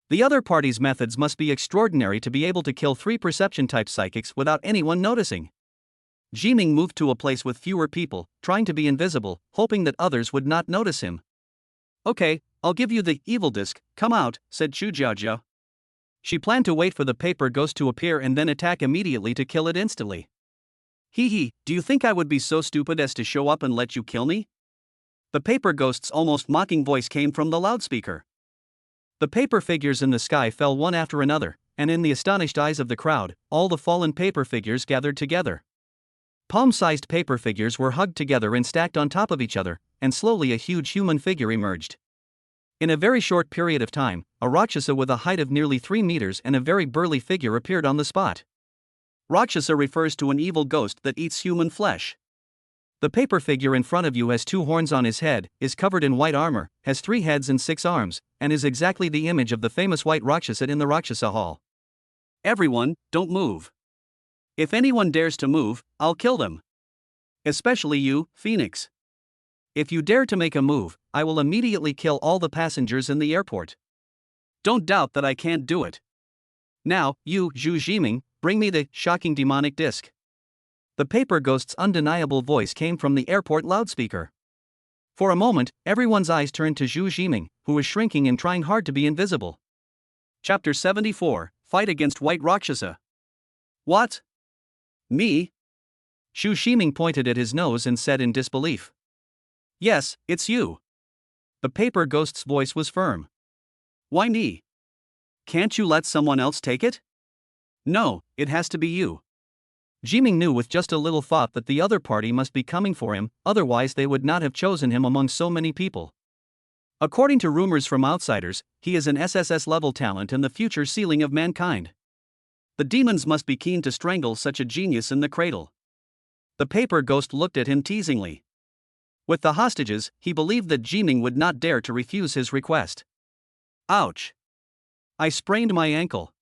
The other party's methods must be extraordinary to be able to kill 3 perception-type psychics without anyone noticing. Jiming moved to a place with fewer people, trying to be invisible, hoping that others would not notice him. Okay, I'll give you the evil disc, come out, said Xu Jiaojiao. She planned to wait for the paper ghost to appear and then attack immediately to kill it instantly. Do you think I would be so stupid as to show up and let you kill me? The paper ghost's almost mocking voice came from the loudspeaker. The paper figures in the sky fell one after another, and in the astonished eyes of the crowd, all the fallen paper figures gathered together. Palm-sized paper figures were hugged together and stacked on top of each other, and slowly a huge human figure emerged. In a very short period of time, a Rakshasa with a height of nearly 3 meters and a very burly figure appeared on the spot. Rakshasa refers to an evil ghost that eats human flesh. The paper figure in front of you has 2 horns on his head, is covered in white armor, has 3 heads and 6 arms, and is exactly the image of the famous white Rakshasa in the Rakshasa Hall. Everyone, don't move. If anyone dares to move, I'll kill them. Especially you, Phoenix. If you dare to make a move, I will immediately kill all the passengers in the airport. Don't doubt that I can't do it. Now, you, Zhu Jiming, bring me the shocking demonic disc. The paper ghost's undeniable voice came from the airport loudspeaker. For a moment, everyone's eyes turned to Zhu Jiming, who was shrinking and trying hard to be invisible. Chapter 74, Fight Against White Rakshasa. What? Me? Zhu Jiming pointed at his nose and said in disbelief. Yes, it's you. The paper ghost's voice was firm. Why me? Can't you let someone else take it? No, it has to be you. Jiming knew with just a little thought that the other party must be coming for him, otherwise they would not have chosen him among so many people. According to rumors from outsiders, he is an SSS-level talent and the future ceiling of mankind. The demons must be keen to strangle such a genius in the cradle. The paper ghost looked at him teasingly. With the hostages, he believed that Jiming would not dare to refuse his request. Ouch! I sprained my ankle.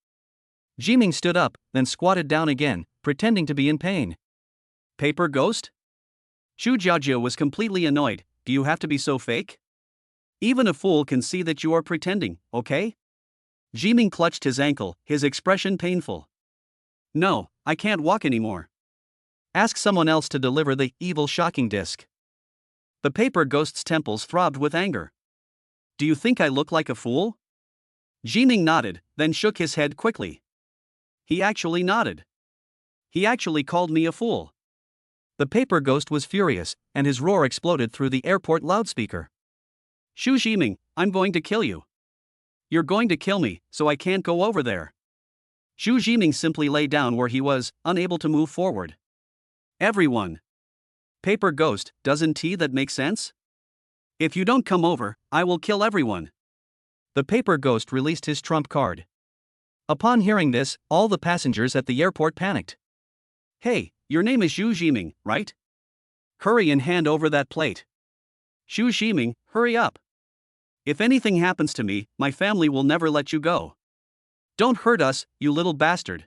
Jiming stood up, then squatted down again, pretending to be in pain. Paper ghost? Xu Jiaojiao was completely annoyed. Do you have to be so fake? Even a fool can see that you are pretending, okay? Jiming clutched his ankle, his expression painful. No, I can't walk anymore. Ask someone else to deliver the evil shocking disc. The paper ghost's temples throbbed with anger. Do you think I look like a fool? Jiming nodded, then shook his head quickly. He actually nodded. He actually called me a fool. The paper ghost was furious, and his roar exploded through the airport loudspeaker. Xu Jiming, I'm going to kill you. You're going to kill me, so I can't go over there. Xu Jiming simply lay down where he was, unable to move forward. Everyone. Paper ghost, doesn't that make sense? If you don't come over, I will kill everyone. The paper ghost released his trump card. Upon hearing this, all the passengers at the airport panicked. Hey, your name is Xu Jiming, right? Hurry and hand over that plate. Xu Jiming, hurry up. If anything happens to me, my family will never let you go. Don't hurt us, you little bastard.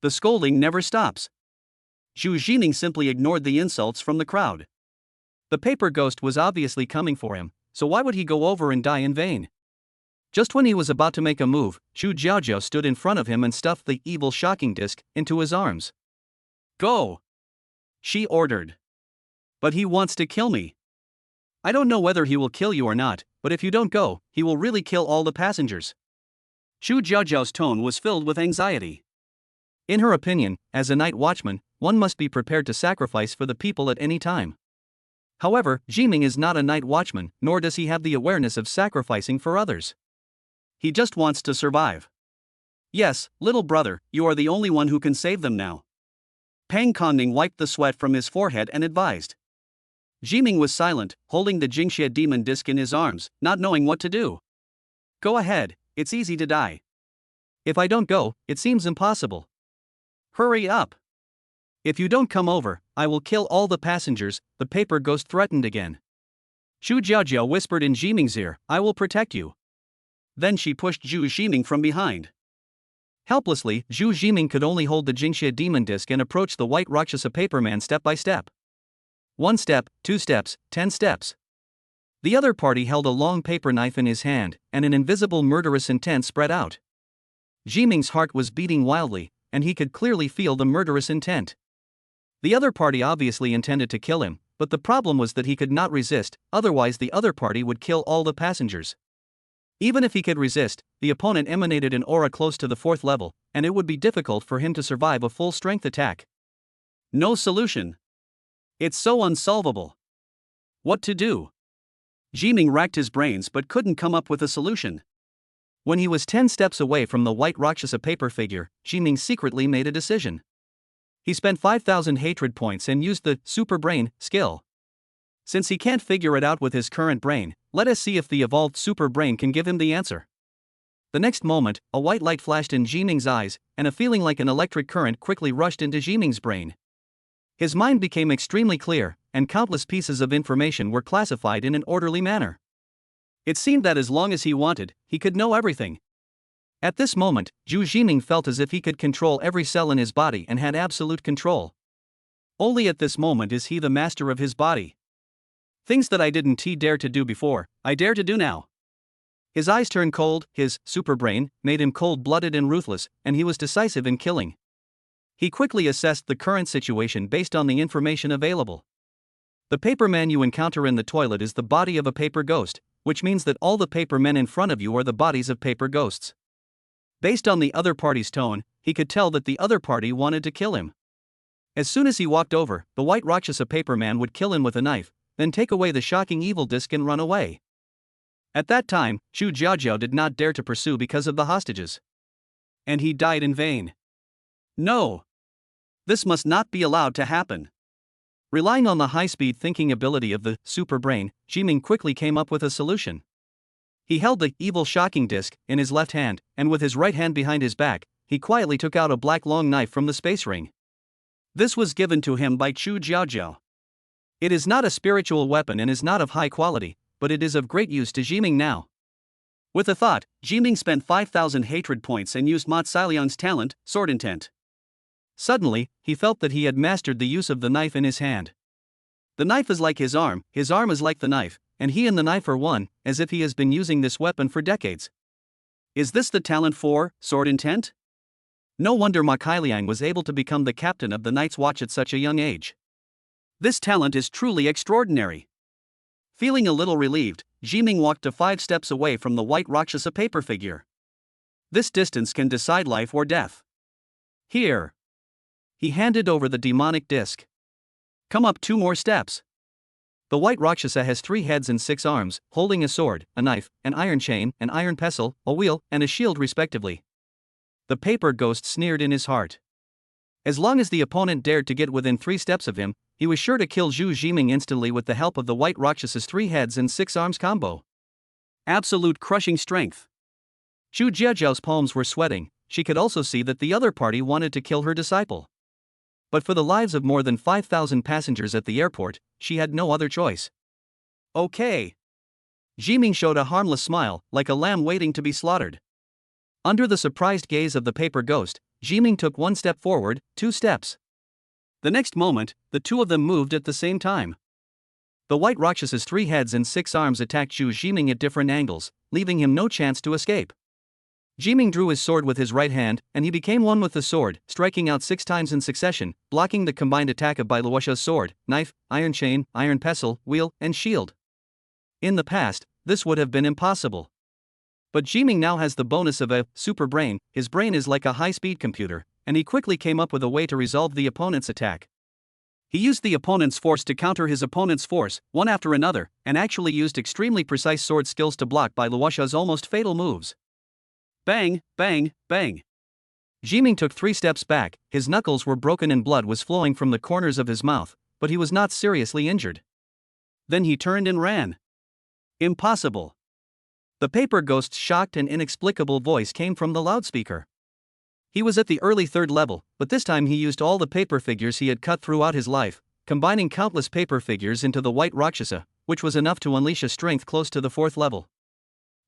The scolding never stops. Xu Jiming simply ignored the insults from the crowd. The paper ghost was obviously coming for him, so why would he go over and die in vain? Just when he was about to make a move, Xu Jiaojiao stood in front of him and stuffed the evil shocking disc into his arms. Go! She ordered. But he wants to kill me. I don't know whether he will kill you or not, but if you don't go, he will really kill all the passengers. Xu Jiaojiao's tone was filled with anxiety. In her opinion, as a night watchman, one must be prepared to sacrifice for the people at any time. However, Jiming is not a night watchman, nor does he have the awareness of sacrificing for others. He just wants to survive. Yes, little brother, you are the only one who can save them now. Pang Kongning wiped the sweat from his forehead and advised. Jiming was silent, holding the Jingxie demon disc in his arms, not knowing what to do. Go ahead, it's easy to die. If I don't go, it seems impossible. Hurry up. If you don't come over, I will kill all the passengers, the paper ghost threatened again. Xu Jiaojiao whispered in Jiming's ear, I will protect you. Then she pushed Xu Jiming from behind. Helplessly, Xu Jiming could only hold the Jingxie demon disc and approach the white Rakshasa paperman step by step. 1 step, 2 steps, 10 steps. The other party held a long paper knife in his hand, and an invisible murderous intent spread out. Jiming's heart was beating wildly, and he could clearly feel the murderous intent. The other party obviously intended to kill him, but the problem was that he could not resist, otherwise the other party would kill all the passengers. Even if he could resist, the opponent emanated an aura close to the 4th level, and it would be difficult for him to survive a full-strength attack. No solution. It's so unsolvable. What to do? Jiming racked his brains but couldn't come up with a solution. When he was 10 steps away from the white Rakshasa paper figure, Jiming secretly made a decision. He spent 5,000 hatred points and used the super brain skill. Since he can't figure it out with his current brain, let us see if the evolved super brain can give him the answer. The next moment, a white light flashed in Jiming's eyes, and a feeling like an electric current quickly rushed into Jiming's brain. His mind became extremely clear, and countless pieces of information were classified in an orderly manner. It seemed that as long as he wanted, he could know everything. At this moment, Xu Jiming felt as if he could control every cell in his body and had absolute control. Only at this moment is he the master of his body. Things that I didn't dare to do before, I dare to do now. His eyes turned cold, his super brain made him cold-blooded and ruthless, and he was decisive in killing. He quickly assessed the current situation based on the information available. The paper man you encounter in the toilet is the body of a paper ghost, which means that all the paper men in front of you are the bodies of paper ghosts. Based on the other party's tone, he could tell that the other party wanted to kill him. As soon as he walked over, the white Rakshasa paper man would kill him with a knife, then take away the shocking evil disc and run away. At that time, Xu Jiaojiao did not dare to pursue because of the hostages. And he died in vain. No! This must not be allowed to happen. Relying on the high-speed thinking ability of the super brain, Jiming quickly came up with a solution. He held the evil shocking disc in his left hand, and with his right hand behind his back, he quietly took out a black long knife from the space ring. This was given to him by Xu Jiaojiao. It is not a spiritual weapon and is not of high quality, but it is of great use to Jiming now. With a thought, Jiming spent 5,000 hatred points and used Ma Cailiang's talent, Sword Intent. Suddenly, he felt that he had mastered the use of the knife in his hand. The knife is like his arm is like the knife, and he and the knife are one, as if he has been using this weapon for decades. Is this the talent for Sword Intent? No wonder Ma Cailiang was able to become the captain of the Night's Watch at such a young age. This talent is truly extraordinary. Feeling a little relieved, Jiming walked to 5 steps away from the white Rakshasa paper figure. This distance can decide life or death. Here. He handed over the demonic disc. Come up 2 more steps. The white Rakshasa has 3 heads and 6 arms, holding a sword, a knife, an iron chain, an iron pestle, a wheel, and a shield respectively. The paper ghost sneered in his heart. As long as the opponent dared to get within 3 steps of him, he was sure to kill Zhu Jiming instantly with the help of the white Rakshasa's 3 heads and 6 arms combo. Absolute crushing strength. Zhu Jiajiao's palms were sweating. She could also see that the other party wanted to kill her disciple. But for the lives of more than 5,000 passengers at the airport, she had no other choice. Okay. Jiming showed a harmless smile, like a lamb waiting to be slaughtered. Under the surprised gaze of the paper ghost, Jiming took 1 step forward, 2 steps. The next moment, the 2 of them moved at the same time. The white Rakshasa's 3 heads and 6 arms attacked Zhu Jiming at different angles, leaving him no chance to escape. Jiming drew his sword with his right hand, and he became one with the sword, striking out 6 times in succession, blocking the combined attack of Bai Luosha's sword, knife, iron chain, iron pestle, wheel, and shield. In the past, this would have been impossible. But Jiming now has the bonus of a super brain. His brain is like a high-speed computer, and he quickly came up with a way to resolve the opponent's attack. He used the opponent's force to counter his opponent's force, one after another, and actually used extremely precise sword skills to block Bai Luosha's almost fatal moves. Bang, bang, bang. Jiming took 3 steps back, his knuckles were broken and blood was flowing from the corners of his mouth, but he was not seriously injured. Then he turned and ran. Impossible. The paper ghost's shocked and inexplicable voice came from the loudspeaker. He was at the early 3rd level, but this time he used all the paper figures he had cut throughout his life, combining countless paper figures into the white Rakshasa, which was enough to unleash a strength close to the 4th level.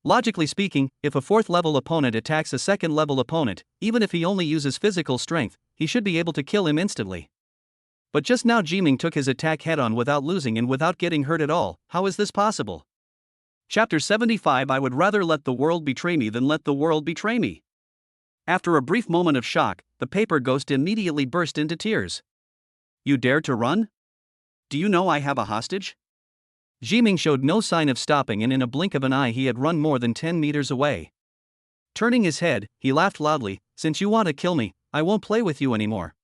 Logically speaking, if a 4th level opponent attacks a 2nd level opponent, even if he only uses physical strength, he should be able to kill him instantly. But just now Jiming took his attack head-on without losing and without getting hurt at all. How is this possible? Chapter 75. I would rather let the world betray me than let the world betray me. After a brief moment of shock, the paper ghost immediately burst into tears. You dare to run? Do you know I have a hostage? Jiming showed no sign of stopping, and in a blink of an eye he had run more than 10 meters away. Turning his head, he laughed loudly. Since you want to kill me, I won't play with you anymore.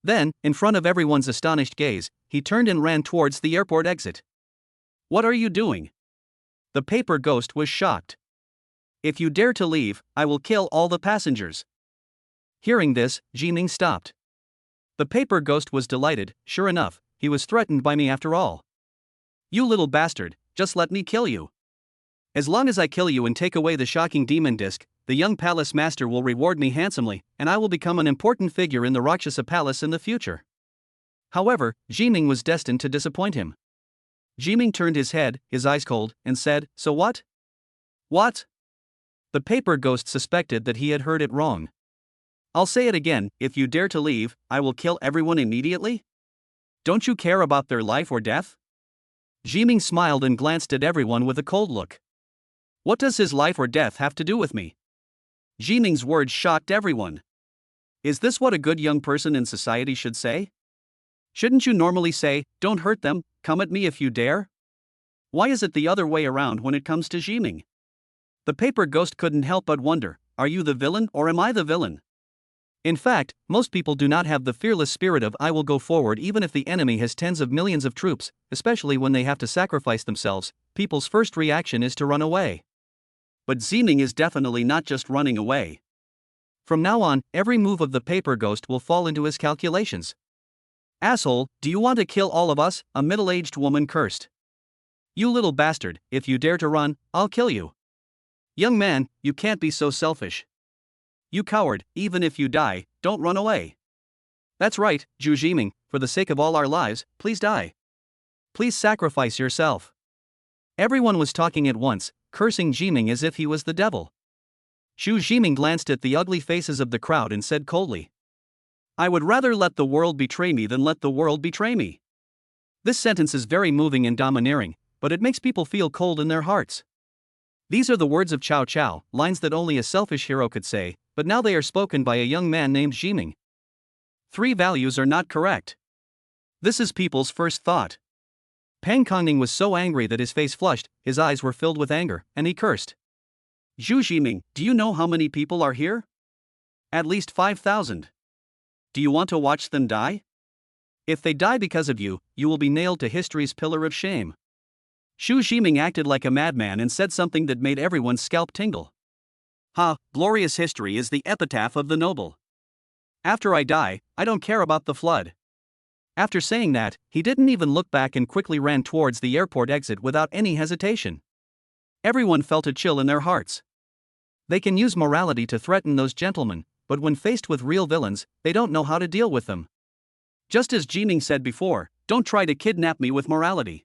Then, in front of everyone's astonished gaze, he turned and ran towards the airport exit. What are you doing? The paper ghost was shocked. If you dare to leave, I will kill all the passengers. Hearing this, Jiming stopped. The paper ghost was delighted. Sure enough, he was threatened by me after all. You little bastard, just let me kill you. As long as I kill you and take away the shocking demon disc, the young palace master will reward me handsomely, and I will become an important figure in the Rakshasa palace in the future. However, Jiming was destined to disappoint him. Jiming turned his head, his eyes cold, and said, So what? What? The paper ghost suspected that he had heard it wrong. I'll say it again, if you dare to leave, I will kill everyone immediately? Don't you care about their life or death? Jiming smiled and glanced at everyone with a cold look. What does his life or death have to do with me? Jiming's words shocked everyone. Is this what a good young person in society should say? Shouldn't you normally say, don't hurt them, come at me if you dare? Why is it the other way around when it comes to Jiming? The paper ghost couldn't help but wonder, are you the villain or am I the villain? In fact, most people do not have the fearless spirit of I will go forward even if the enemy has tens of millions of troops, especially when they have to sacrifice themselves. People's first reaction is to run away. But Jiming is definitely not just running away. From now on, every move of the paper ghost will fall into his calculations. Asshole, do you want to kill all of us? A middle-aged woman cursed. You little bastard, if you dare to run, I'll kill you. Young man, you can't be so selfish. You coward, even if you die, don't run away. That's right, Zhu Jiming, for the sake of all our lives, please die. Please sacrifice yourself. Everyone was talking at once, cursing Jiming as if he was the devil. Zhu Jiming glanced at the ugly faces of the crowd and said coldly, I would rather let the world betray me than let the world betray me. This sentence is very moving and domineering, but it makes people feel cold in their hearts. These are the words of Cao Cao, lines that only a selfish hero could say, but now they are spoken by a young man named Jiming. 3 values are not correct. This is people's first thought. Pang Kongning was so angry that his face flushed, his eyes were filled with anger, and he cursed. Zhu Jiming, do you know how many people are here? At least 5,000. Do you want to watch them die? If they die because of you, you will be nailed to history's pillar of shame. Xu Zhiming acted like a madman and said something that made everyone's scalp tingle. Ha, glorious history is the epitaph of the noble. After I die, I don't care about the flood. After saying that, he didn't even look back and quickly ran towards the airport exit without any hesitation. Everyone felt a chill in their hearts. They can use morality to threaten those gentlemen, but when faced with real villains, they don't know how to deal with them. Just as Jiming said before, don't try to kidnap me with morality.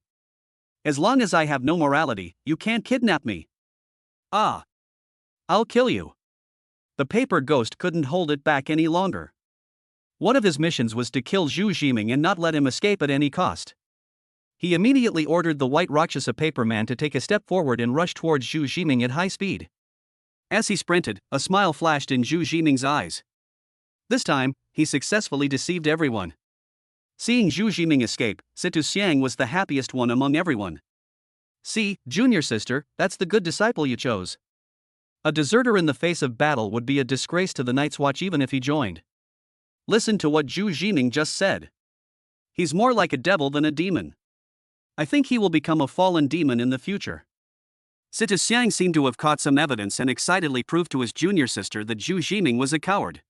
As long as I have no morality, you can't kidnap me. Ah! I'll kill you. The paper ghost couldn't hold it back any longer. One of his missions was to kill Xu Zhiming and not let him escape at any cost. He immediately ordered the white Rakshasa paper man to take a step forward and rush towards Xu Zhiming at high speed. As he sprinted, a smile flashed in Xu Zhiming's eyes. This time, he successfully deceived everyone. Seeing Xu Zhiming escape, Situ Xiang was the happiest one among everyone. See, junior sister, that's the good disciple you chose. A deserter in the face of battle would be a disgrace to the Night's Watch even if he joined. Listen to what Xu Zhiming just said. He's more like a devil than a demon. I think he will become a fallen demon in the future. Situ Xiang seemed to have caught some evidence and excitedly proved to his junior sister that Xu Zhiming was a coward.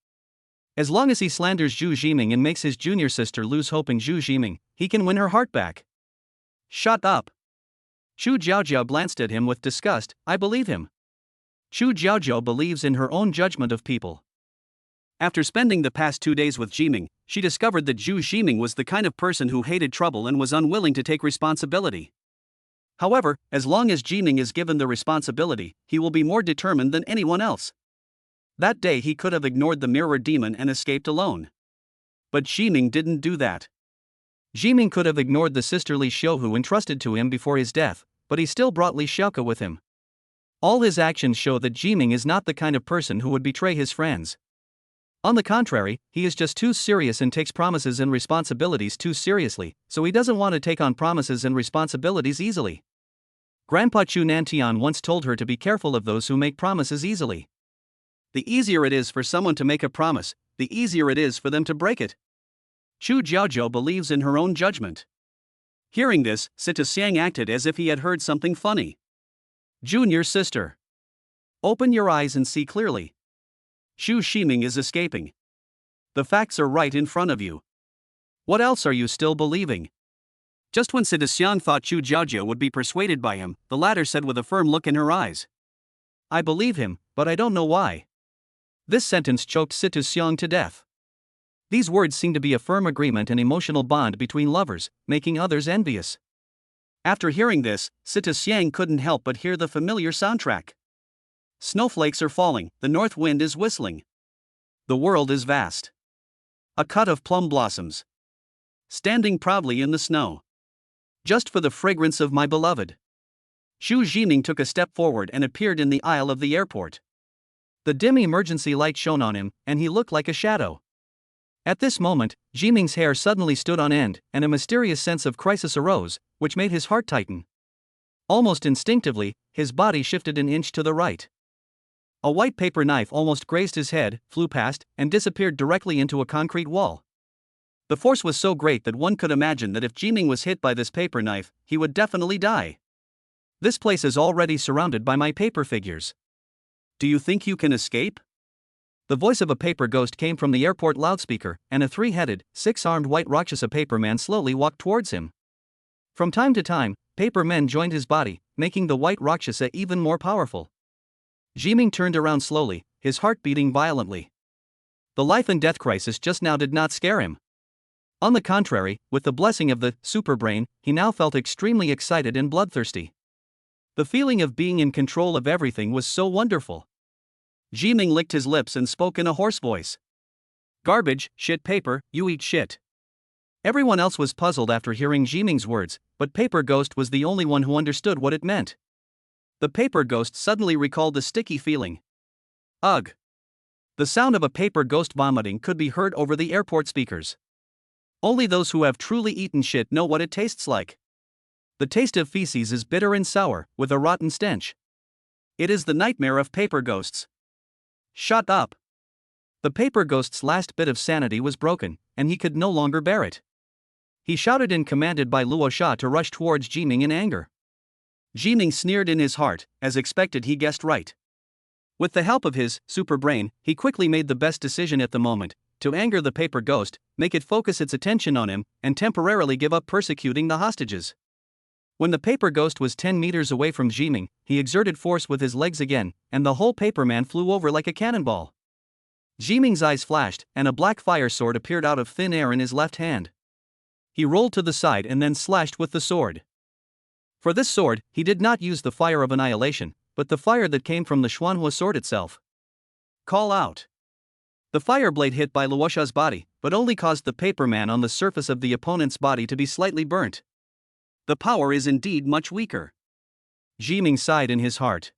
As long as he slanders Xu Zhiming and makes his junior sister lose hope in Xu Zhiming, he can win her heart back. Shut up. Chu Jiaojiao glanced at him with disgust. I believe him. Chu Jiaojiao believes in her own judgment of people. After spending the past 2 days with Jiming, she discovered that Xu Zhiming was the kind of person who hated trouble and was unwilling to take responsibility. However, as long as Jiming is given the responsibility, he will be more determined than anyone else. That day he could have ignored the mirror demon and escaped alone. But Jiming didn't do that. Jiming could have ignored the sisterly Xiuhu entrusted to him before his death, but he still brought Li Xiaoke with him. All his actions show that Jiming is not the kind of person who would betray his friends. On the contrary, he is just too serious and takes promises and responsibilities too seriously, so he doesn't want to take on promises and responsibilities easily. Grandpa Chu Nantian once told her to be careful of those who make promises easily. The easier it is for someone to make a promise, the easier it is for them to break it. Chu Jiaojiao believes in her own judgment. Hearing this, Situ Xiang acted as if he had heard something funny. Junior sister. Open your eyes and see clearly. Xu Zhiming is escaping. The facts are right in front of you. What else are you still believing? Just when Situ Xiang thought Chu Jiaojiao would be persuaded by him, the latter said with a firm look in her eyes. I believe him, but I don't know why. This sentence choked Situ Xiang to death. These words seem to be a firm agreement and emotional bond between lovers, making others envious. After hearing this, Situ Xiang couldn't help but hear the familiar soundtrack. Snowflakes are falling, the north wind is whistling. The world is vast. A cut of plum blossoms. Standing proudly in the snow. Just for the fragrance of my beloved. Xu Zhiming took a step forward and appeared in the aisle of the airport. The dim emergency light shone on him, and he looked like a shadow. At this moment, Zhiming's hair suddenly stood on end, and a mysterious sense of crisis arose, which made his heart tighten. Almost instinctively, his body shifted an inch to the right. A white paper knife almost grazed his head, flew past, and disappeared directly into a concrete wall. The force was so great that one could imagine that if Jiming was hit by this paper knife, he would definitely die. This place is already surrounded by my paper figures. Do you think you can escape? The voice of a paper ghost came from the airport loudspeaker, and a 3-headed, 6-armed white Rakshasa paper man slowly walked towards him. From time to time, paper men joined his body, making the white Rakshasa even more powerful. Jiming turned around slowly, his heart beating violently. The life and death crisis just now did not scare him. On the contrary, with the blessing of the superbrain, he now felt extremely excited and bloodthirsty. The feeling of being in control of everything was so wonderful. Jiming licked his lips and spoke in a hoarse voice. Garbage, shit paper, you eat shit. Everyone else was puzzled after hearing Jiming's words, but Paper Ghost was the only one who understood what it meant. The paper ghost suddenly recalled the sticky feeling. Ugh! The sound of a paper ghost vomiting could be heard over the airport speakers. Only those who have truly eaten shit know what it tastes like. The taste of feces is bitter and sour, with a rotten stench. It is the nightmare of paper ghosts. Shut up! The paper ghost's last bit of sanity was broken, and he could no longer bear it. he shouted and commanded by Luo Sha to rush towards Jiming in anger. Jiming sneered in his heart, as expected he guessed right. With the help of his super brain, he quickly made the best decision at the moment, to anger the paper ghost, make it focus its attention on him, and temporarily give up persecuting the hostages. When the paper ghost was 10 meters away from Jiming, he exerted force with his legs again, and the whole paperman flew over like a cannonball. Jiming's eyes flashed, and a black fire sword appeared out of thin air in his left hand. He rolled to the side and then slashed with the sword. For this sword, he did not use the fire of annihilation, but the fire that came from the Xuanhua sword itself. Call out. The fire blade hit by Luosha's body, but only caused the paperman on the surface of the opponent's body to be slightly burnt. The power is indeed much weaker. Jiming sighed in his heart.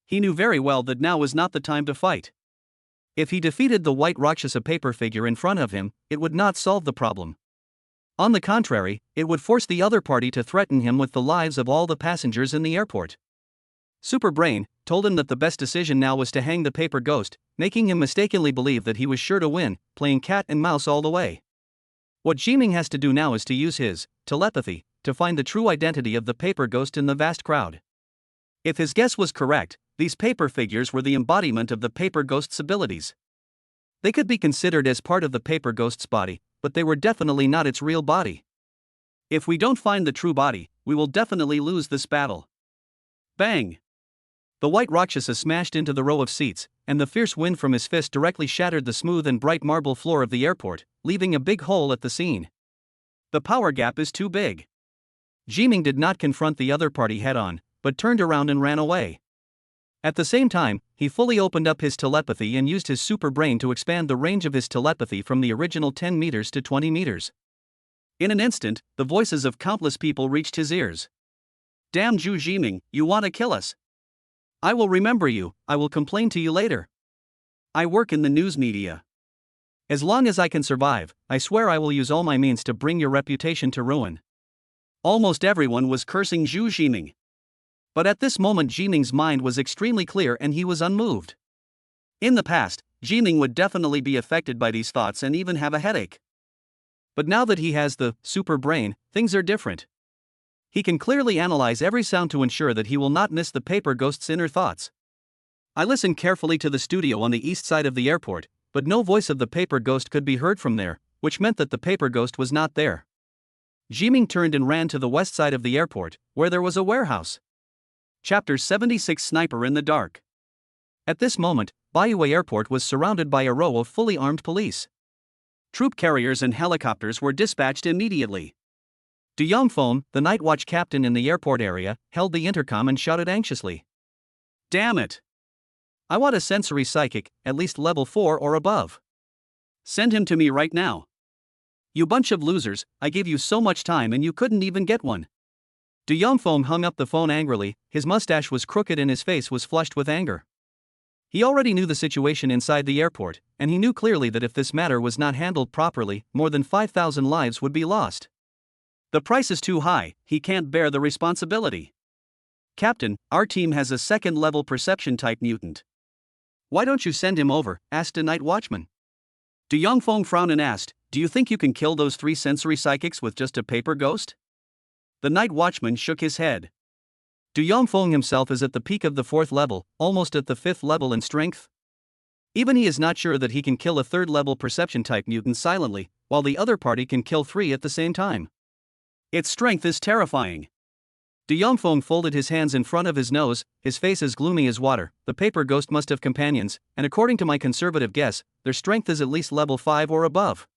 He knew very well that now was not the time to fight. If he defeated the white Rakshasa paper figure in front of him, it would not solve the problem. On the contrary, it would force the other party to threaten him with the lives of all the passengers in the airport. Super Brain told him that the best decision now was to hang the paper ghost, making him mistakenly believe that he was sure to win, playing cat and mouse all the way. What Jiming has to do now is to use his telepathy to find the true identity of the paper ghost in the vast crowd. If his guess was correct, these paper figures were the embodiment of the paper ghost's abilities. They could be considered as part of the paper ghost's body, but they were definitely not its real body. If we don't find the true body, we will definitely lose this battle. Bang! The white Rakshasa smashed into the row of seats, and the fierce wind from his fist directly shattered the smooth and bright marble floor of the airport, leaving a big hole at the scene. The power gap is too big. Jiming did not confront the other party head-on, but turned around and ran away. At the same time, he fully opened up his telepathy and used his super brain to expand the range of his telepathy from the original 10 meters to 20 meters. In an instant, the voices of countless people reached his ears. Damn Zhu Jiming, you want to kill us? I will remember you, I will complain to you later. I work in the news media. As long as I can survive, I swear I will use all my means to bring your reputation to ruin. Almost everyone was cursing Zhu Jiming. But at this moment Jiming's mind was extremely clear and he was unmoved. In the past, Jiming would definitely be affected by these thoughts and even have a headache. But now that he has the super brain, things are different. He can clearly analyze every sound to ensure that he will not miss the paper ghost's inner thoughts. I listened carefully to the studio on the east side of the airport, but no voice of the paper ghost could be heard from there, which meant that the paper ghost was not there. Jiming turned and ran to the west side of the airport, where there was a warehouse. Chapter 76 Sniper in the Dark. At this moment, Baiyue Airport was surrounded by a row of fully armed police. Troop carriers and helicopters were dispatched immediately. Du Yongfeng, the night watch captain in the airport area, held the intercom and shouted anxiously. Damn it! I want a sensory psychic, at least level 4 or above. Send him to me right now. You bunch of losers, I gave you so much time and you couldn't even get one. Du Yongfeng hung up the phone angrily, his mustache was crooked and his face was flushed with anger. He already knew the situation inside the airport, and he knew clearly that if this matter was not handled properly, more than 5,000 lives would be lost. The price is too high, he can't bear the responsibility. Captain, our team has a second-level perception-type mutant. Why don't you send him over? Asked a night watchman. Du Yongfeng frowned and asked, do you think you can kill those 3 sensory psychics with just a paper ghost? The night watchman shook his head. Du Yongfeng himself is at the peak of the 4th level, almost at the 5th level in strength. Even he is not sure that he can kill a 3rd-level perception-type mutant silently, while the other party can kill 3 at the same time. Its strength is terrifying. Du Yongfeng folded his hands in front of his nose, his face as gloomy as water. The paper ghost must have companions, and according to my conservative guess, their strength is at least level 5 or above.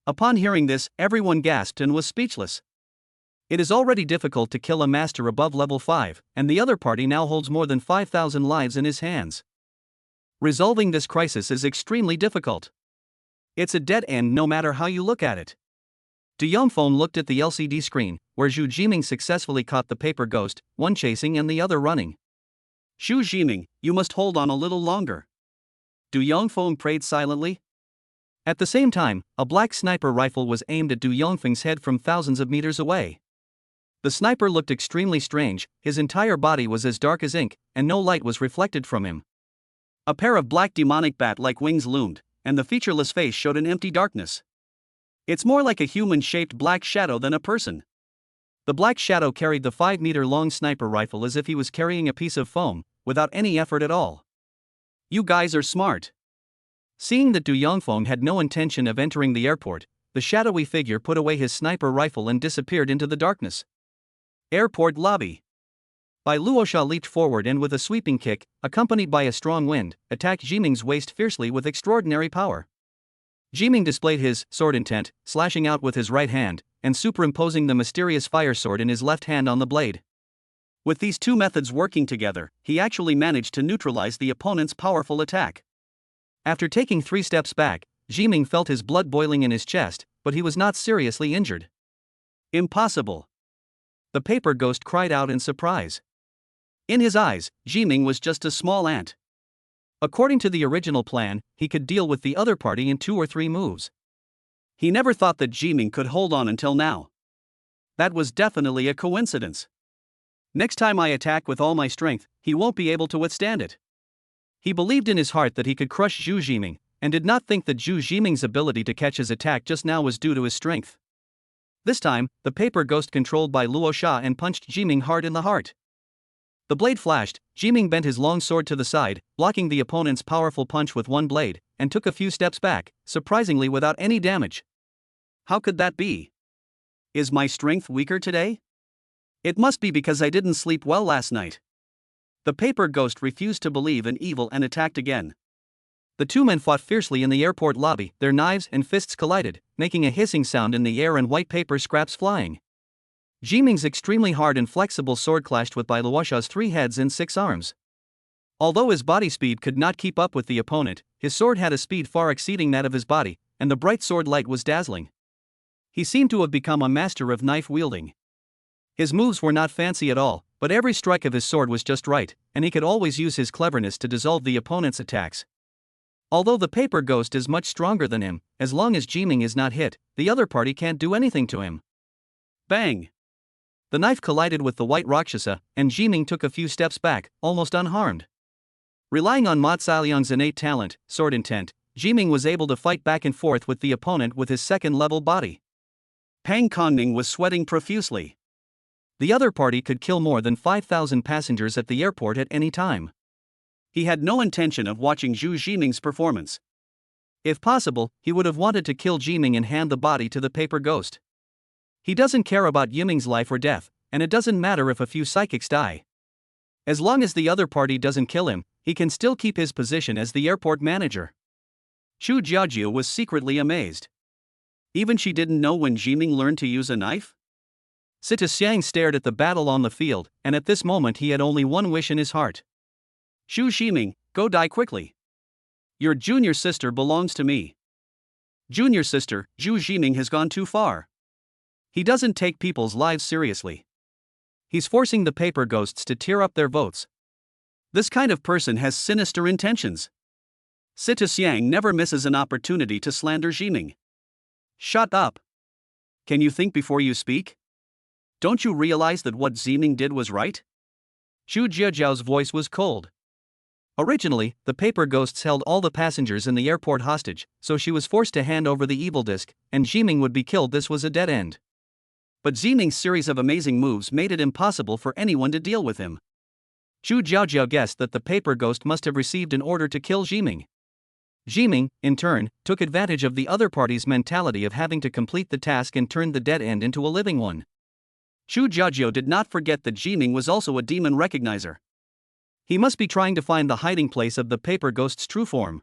Upon hearing this, everyone gasped and was speechless. It is already difficult to kill a master above level 5, and the other party now holds more than 5,000 lives in his hands. Resolving this crisis is extremely difficult. It's a dead end no matter how you look at it. Du Yongfeng looked at the LCD screen, where Zhu Jiming successfully caught the paper ghost, one chasing and the other running. Zhu Jiming, you must hold on a little longer. Du Yongfeng prayed silently. At the same time, a black sniper rifle was aimed at Du Yongfeng's head from thousands of meters away. The sniper looked extremely strange, his entire body was as dark as ink, and no light was reflected from him. A pair of black demonic bat-like wings loomed, and the featureless face showed an empty darkness. It's more like a human-shaped black shadow than a person. The black shadow carried the 5-meter-long sniper rifle as if he was carrying a piece of foam, without any effort at all. You guys are smart. Seeing that Du Yongfeng had no intention of entering the airport, the shadowy figure put away his sniper rifle and disappeared into the darkness. Airport lobby. Bai Luosha leaped forward and with a sweeping kick, accompanied by a strong wind, attacked Jiming's waist fiercely with extraordinary power. Jiming displayed his sword intent, slashing out with his right hand, and superimposing the mysterious fire sword in his left hand on the blade. With these two methods working together, he actually managed to neutralize the opponent's powerful attack. After taking 3 steps back, Jiming felt his blood boiling in his chest, but he was not seriously injured. Impossible! The paper ghost cried out in surprise. In his eyes, Jiming was just a small ant. According to the original plan, he could deal with the other party in 2 or 3 moves. He never thought that Jiming could hold on until now. That was definitely a coincidence. Next time I attack with all my strength, he won't be able to withstand it. He believed in his heart that he could crush Zhu Jiming, and did not think that Zhu Jiming's ability to catch his attack just now was due to his strength. This time, the paper ghost controlled by Luo Sha and punched Jiming hard in the heart. The blade flashed, Jiming bent his long sword to the side, blocking the opponent's powerful punch with one blade, and took a few steps back, surprisingly without any damage. How could that be? Is my strength weaker today? It must be because I didn't sleep well last night. The paper ghost refused to believe in evil and attacked again. The two men fought fiercely in the airport lobby, their knives and fists collided, making a hissing sound in the air and white paper scraps flying. Jiming's extremely hard and flexible sword clashed with Bai Luosha's 3 heads and 6 arms. Although his body speed could not keep up with the opponent, his sword had a speed far exceeding that of his body, and the bright sword light was dazzling. He seemed to have become a master of knife wielding. His moves were not fancy at all, but every strike of his sword was just right, and he could always use his cleverness to dissolve the opponent's attacks. Although the paper ghost is much stronger than him, as long as Jiming is not hit, the other party can't do anything to him. Bang! The knife collided with the white Rakshasa, and Jiming took a few steps back, almost unharmed. Relying on Ma Cailiang's innate talent, sword intent, Jiming was able to fight back and forth with the opponent with his second-level body. Pang Kongning was sweating profusely. The other party could kill more than 5,000 passengers at the airport at any time. He had no intention of watching Zhu Jiming's performance. If possible, he would have wanted to kill Jiming and hand the body to the paper ghost. He doesn't care about Yiming's life or death, and it doesn't matter if a few psychics die. As long as the other party doesn't kill him, he can still keep his position as the airport manager. Chu Jiajiu was secretly amazed. Even she didn't know when Jiming learned to use a knife? Sita Xiang stared at the battle on the field, and at this moment he had only one wish in his heart. Zhu Jiming, go die quickly. Your junior sister belongs to me. Junior sister, Zhu Jiming has gone too far. He doesn't take people's lives seriously. He's forcing the paper ghosts to tear up their votes. This kind of person has sinister intentions. Sita Xiang never misses an opportunity to slander Jiming. Shut up. Can you think before you speak? Don't you realize that what Jiming did was right? Zhu Jiajiao's voice was cold. Originally, the paper ghosts held all the passengers in the airport hostage, so she was forced to hand over the evil disc, and Jiming would be killed. This was a dead end. But Jiming's series of amazing moves made it impossible for anyone to deal with him. Zhu Jiajiao guessed that the paper ghost must have received an order to kill Jiming. Jiming, in turn, took advantage of the other party's mentality of having to complete the task and turned the dead end into a living one. Zhu Jiajiao did not forget that Jiming was also a demon recognizer. He must be trying to find the hiding place of the paper ghost's true form.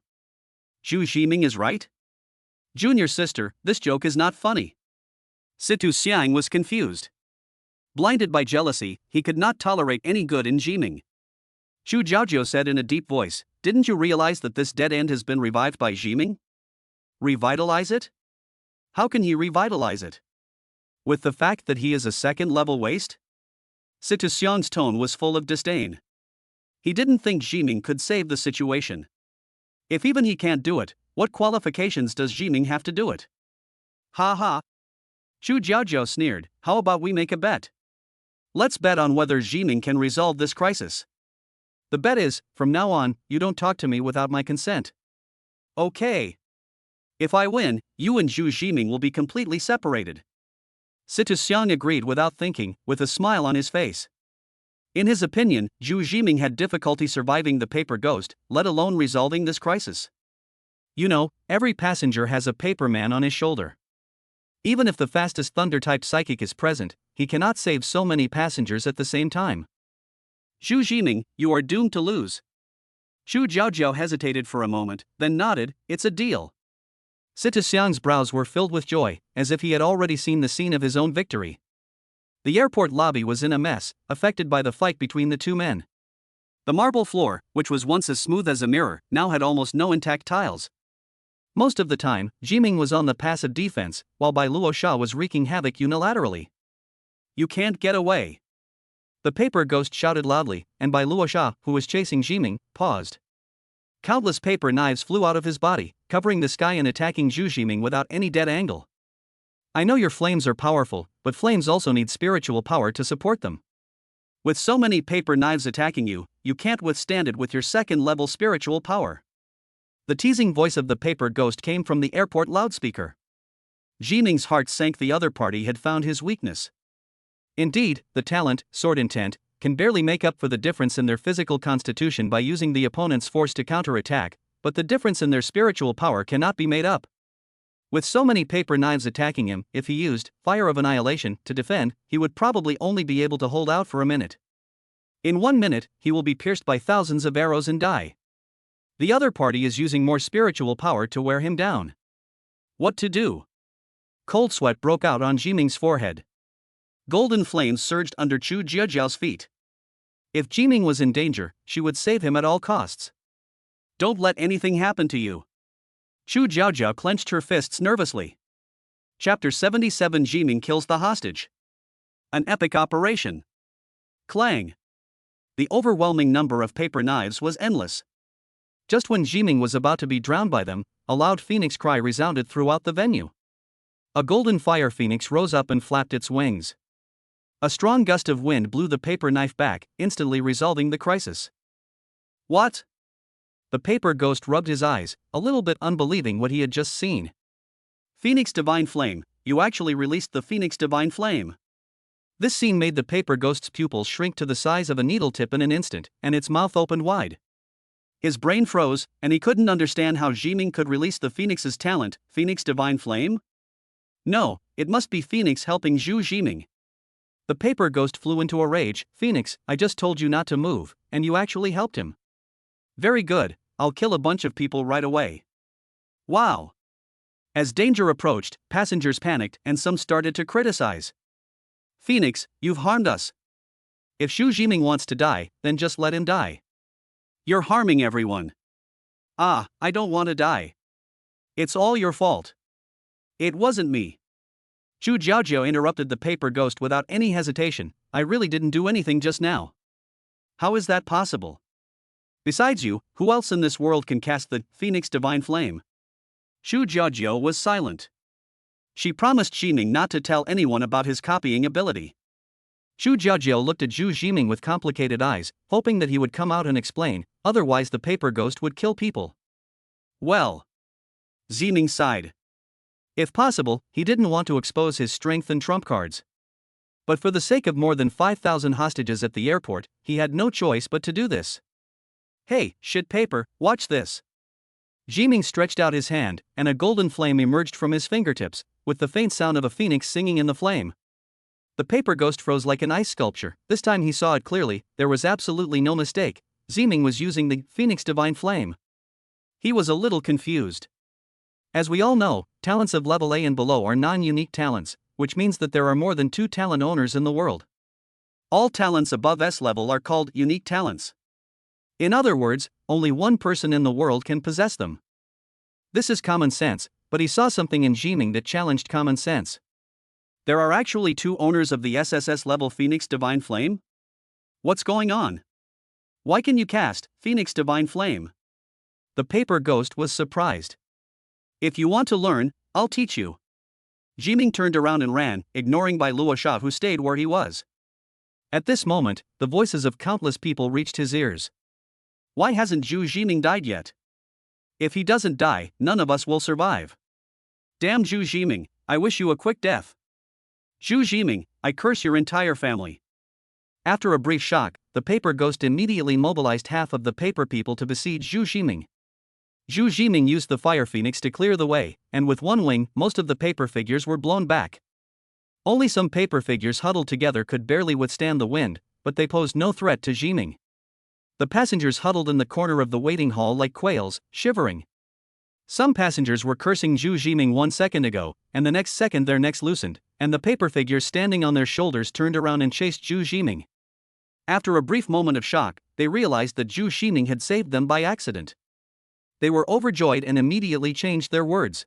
Zhu Jiming is right? Junior sister, this joke is not funny. Situ Xiang was confused. Blinded by jealousy, he could not tolerate any good in Jiming. Zhu Jiajiao said in a deep voice, didn't you realize that this dead end has been revived by Jiming? Revitalize it? How can he revitalize it? With the fact that he is a second-level waste? Situ Xiang's tone was full of disdain. He didn't think Jiming could save the situation. If even he can't do it, what qualifications does Jiming have to do it? Ha ha. Zhu Jiajiao sneered, how about we make a bet? Let's bet on whether Jiming can resolve this crisis. The bet is, from now on, you don't talk to me without my consent. Okay. If I win, you and Zhu Jiming will be completely separated. Situ Xiang agreed without thinking, with a smile on his face. In his opinion, Zhu Jiming had difficulty surviving the paper ghost, let alone resolving this crisis. You know, every passenger has a paper man on his shoulder. Even if the fastest thunder-type psychic is present, he cannot save so many passengers at the same time. Zhu Jiming, you are doomed to lose. Zhu Jiaojiao hesitated for a moment, then nodded, it's a deal. Situ Xiang's brows were filled with joy, as if he had already seen the scene of his own victory. The airport lobby was in a mess, affected by the fight between the two men. The marble floor, which was once as smooth as a mirror, now had almost no intact tiles. Most of the time, Jiming was on the passive defense, while Bai Luosha was wreaking havoc unilaterally. You can't get away. The paper ghost shouted loudly, and Bai Luosha, who was chasing Jiming, paused. Countless paper knives flew out of his body, covering the sky and attacking Zhu Jiming without any dead angle. I know your flames are powerful, but flames also need spiritual power to support them. With so many paper knives attacking you, you can't withstand it with your second-level spiritual power. The teasing voice of the paper ghost came from the airport loudspeaker. Jiming's heart sank. The other party had found his weakness. Indeed, the talent, sword intent, can barely make up for the difference in their physical constitution by using the opponent's force to counterattack, but the difference in their spiritual power cannot be made up. With so many paper knives attacking him, if he used Fire of Annihilation to defend, he would probably only be able to hold out for a minute. In 1 minute, he will be pierced by thousands of arrows and die. The other party is using more spiritual power to wear him down. What to do? Cold sweat broke out on Jiming's forehead. Golden flames surged under Zhu Jiajiao's feet. If Jiming was in danger, she would save him at all costs. Don't let anything happen to you. Zhu Jiaojiao clenched her fists nervously. Chapter 77: Jiming kills the hostage. An epic operation. Clang. The overwhelming number of paper knives was endless. Just when Jiming was about to be drowned by them, a loud phoenix cry resounded throughout the venue. A golden fire phoenix rose up and flapped its wings. A strong gust of wind blew the paper knife back, instantly resolving the crisis. What? The paper ghost rubbed his eyes, a little bit unbelieving what he had just seen. Phoenix Divine Flame, you actually released the Phoenix Divine Flame. This scene made the paper ghost's pupils shrink to the size of a needle tip in an instant, and its mouth opened wide. His brain froze, and he couldn't understand how Jiming could release the Phoenix's talent, Phoenix Divine Flame? No, it must be Phoenix helping Zhu Jiming. The paper ghost flew into a rage. Phoenix, I just told you not to move, and you actually helped him. Very good, I'll kill a bunch of people right away. Wow. As danger approached, passengers panicked and some started to criticize. Phoenix, you've harmed us. If Zhu Jiming wants to die, then just let him die. You're harming everyone. Ah, I don't want to die. It's all your fault. It wasn't me. Zhu Jiaojiao interrupted the paper ghost without any hesitation. I really didn't do anything just now. How is that possible? Besides you, who else in this world can cast the Phoenix Divine Flame? Zhu Jiaojiao was silent. She promised Jiming not to tell anyone about his copying ability. Zhu Jiaojiao looked at Zhu Jiming with complicated eyes, hoping that he would come out and explain, otherwise the paper ghost would kill people. Well. Jiming sighed. If possible, he didn't want to expose his strength and trump cards. But for the sake of more than 5,000 hostages at the airport, he had no choice but to do this. Hey, shit paper, watch this. Jiming stretched out his hand, and a golden flame emerged from his fingertips, with the faint sound of a phoenix singing in the flame. The paper ghost froze like an ice sculpture. This time he saw it clearly. There was absolutely no mistake. Jiming was using the Phoenix Divine Flame. He was a little confused. As we all know, talents of level A and below are non-unique talents, which means that there are more than 2 talent owners in the world. All talents above S level are called unique talents. In other words, only one person in the world can possess them. This is common sense, but he saw something in Jiming that challenged common sense. There are actually 2 owners of the SSS level Phoenix Divine Flame? What's going on? Why can you cast Phoenix Divine Flame? The paper ghost was surprised. If you want to learn, I'll teach you. Jiming turned around and ran, ignoring Bai Luosha who stayed where he was. At this moment, the voices of countless people reached his ears. Why hasn't Zhu Jiming died yet? If he doesn't die, none of us will survive. Damn Zhu Jiming, I wish you a quick death. Zhu Jiming, I curse your entire family. After a brief shock, the paper ghost immediately mobilized half of the paper people to besiege Zhu Jiming. Zhu Jiming used the fire phoenix to clear the way, and with one wing, most of the paper figures were blown back. Only some paper figures huddled together could barely withstand the wind, but they posed no threat to Jiming. The passengers huddled in the corner of the waiting hall like quails, shivering. Some passengers were cursing Zhu Jiming 1 second ago, and the next second their necks loosened, and the paper figures standing on their shoulders turned around and chased Zhu Jiming. After a brief moment of shock, they realized that Zhu Jiming had saved them by accident. They were overjoyed and immediately changed their words.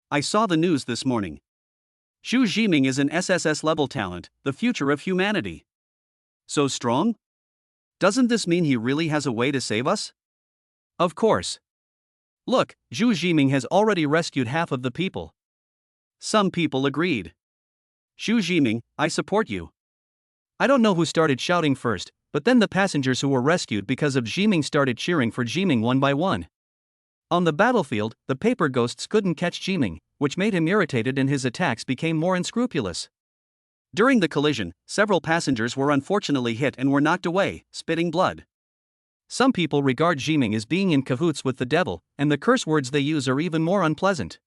I saw the news this morning. Zhu Jiming is an SSS-level talent, the future of humanity. So strong? Doesn't this mean he really has a way to save us? Of course. Look, Zhu Jiming has already rescued half of the people. Some people agreed. Zhu Jiming, I support you. I don't know who started shouting first, but then the passengers who were rescued because of Jiming started cheering for Jiming one by one. On the battlefield, the paper ghosts couldn't catch Jiming, which made him irritated and his attacks became more unscrupulous. During the collision, several passengers were unfortunately hit and were knocked away, spitting blood. Some people regard Jiming as being in cahoots with the devil, and the curse words they use are even more unpleasant.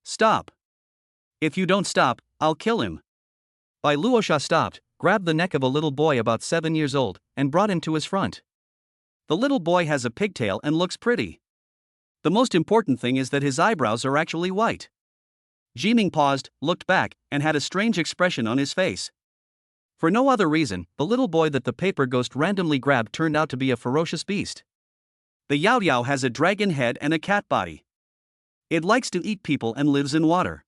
Stop. If you don't stop, I'll kill him. Bai Luosha stopped, grabbed the neck of a little boy about 7 years old, and brought him to his front. The little boy has a pigtail and looks pretty. The most important thing is that his eyebrows are actually white. Jiming paused, looked back, and had a strange expression on his face. For no other reason, the little boy that the paper ghost randomly grabbed turned out to be a ferocious beast. The Yao Yao has a dragon head and a cat body. It likes to eat people and lives in water.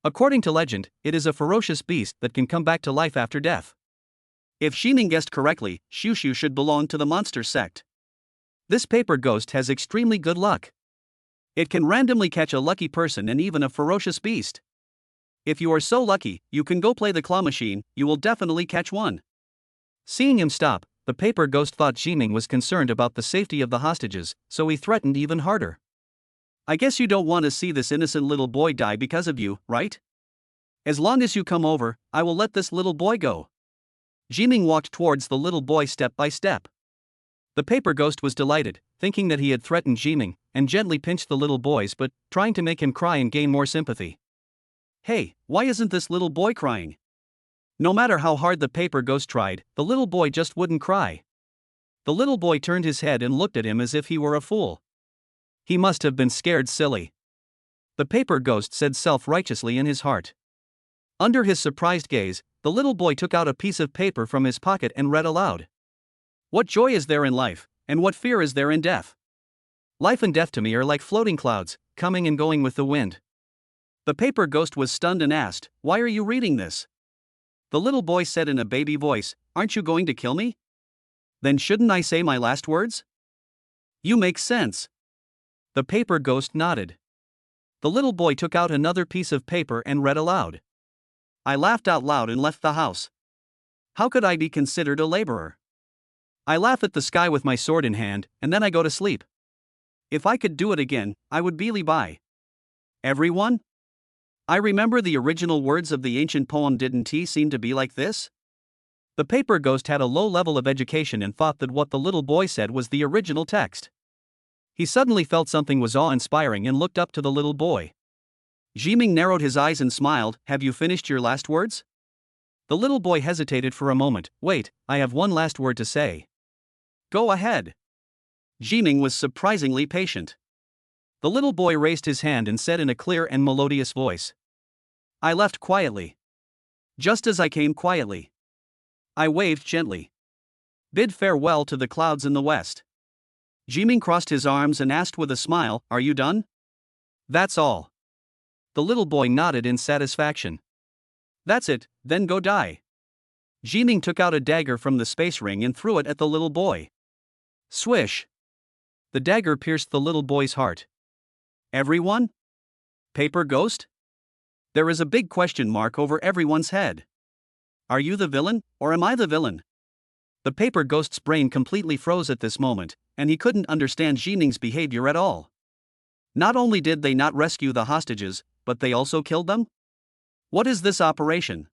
According to legend, it is a ferocious beast that can come back to life after death. If Jiming guessed correctly, Xiu should belong to the monster sect. This paper ghost has extremely good luck. It can randomly catch a lucky person and even a ferocious beast. If you are so lucky, you can go play the claw machine, you will definitely catch one. Seeing him stop, the paper ghost thought Jiming was concerned about the safety of the hostages, so he threatened even harder. I guess you don't want to see this innocent little boy die because of you, right? As long as you come over, I will let this little boy go. Jiming walked towards the little boy step by step. The paper ghost was delighted, thinking that he had threatened Jiming, and gently pinched the little boys but trying to make him cry and gain more sympathy. Hey, why isn't this little boy crying? No matter how hard the paper ghost tried, the little boy just wouldn't cry. The little boy turned his head and looked at him as if he were a fool. He must have been scared silly. The paper ghost said self-righteously in his heart. Under his surprised gaze, the little boy took out a piece of paper from his pocket and read aloud. What joy is there in life, and what fear is there in death? Life and death to me are like floating clouds, coming and going with the wind. The paper ghost was stunned and asked, "Why are you reading this?" The little boy said in a baby voice, "Aren't you going to kill me? Then shouldn't I say my last words? You make sense." The paper ghost nodded. The little boy took out another piece of paper and read aloud. I laughed out loud and left the house. How could I be considered a laborer? I laugh at the sky with my sword in hand, and then I go to sleep. If I could do it again, I would be by. Everyone? I remember the original words of the ancient poem. Didn't he seem to be like this? The paper ghost had a low level of education and thought that what the little boy said was the original text. He suddenly felt something was awe-inspiring and looked up to the little boy. Jiming narrowed his eyes and smiled. Have you finished your last words? The little boy hesitated for a moment. Wait, I have one last word to say. Go ahead. Jiming was surprisingly patient. The little boy raised his hand and said in a clear and melodious voice. I left quietly. Just as I came quietly. I waved gently. Bid farewell to the clouds in the west. Jiming crossed his arms and asked with a smile, "Are you done?" That's all. The little boy nodded in satisfaction. That's it, then go die. Jiming took out a dagger from the space ring and threw it at the little boy. Swish. The dagger pierced the little boy's heart. Everyone? Paper ghost? There is a big question mark over everyone's head. Are you the villain, or am I the villain? The paper ghost's brain completely froze at this moment, and he couldn't understand Jiming's behavior at all. Not only did they not rescue the hostages, but they also killed them? What is this operation?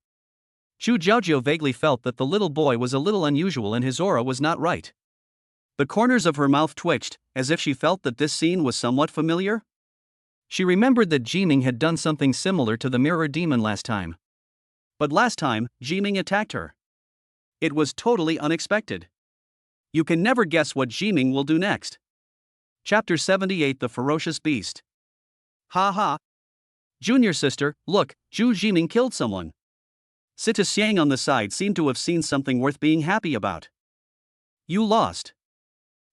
Zhu Jiaojiao vaguely felt that the little boy was a little unusual and his aura was not right. The corners of her mouth twitched, as if she felt that this scene was somewhat familiar. She remembered that Jiming had done something similar to the mirror demon last time. But last time, Jiming attacked her. It was totally unexpected. You can never guess what Jiming will do next. Chapter 78: The Ferocious Beast. Ha ha. Junior sister, look, Zhu Jiming killed someone. Sita Xiang on the side seemed to have seen something worth being happy about. You lost.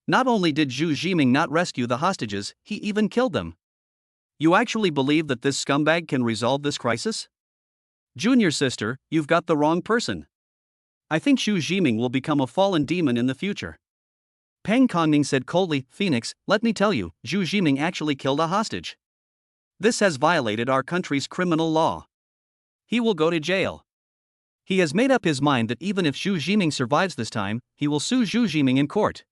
Not only did Zhu Jiming not rescue the hostages, he even killed them. You actually believe that this scumbag can resolve this crisis? Junior sister, you've got the wrong person. I think Zhu Jiming will become a fallen demon in the future. Peng Kongning said coldly, Phoenix, let me tell you, Zhu Jiming actually killed a hostage. This has violated our country's criminal law. He will go to jail. He has made up his mind that even if Zhu Jiming survives this time, he will sue Zhu Jiming in court.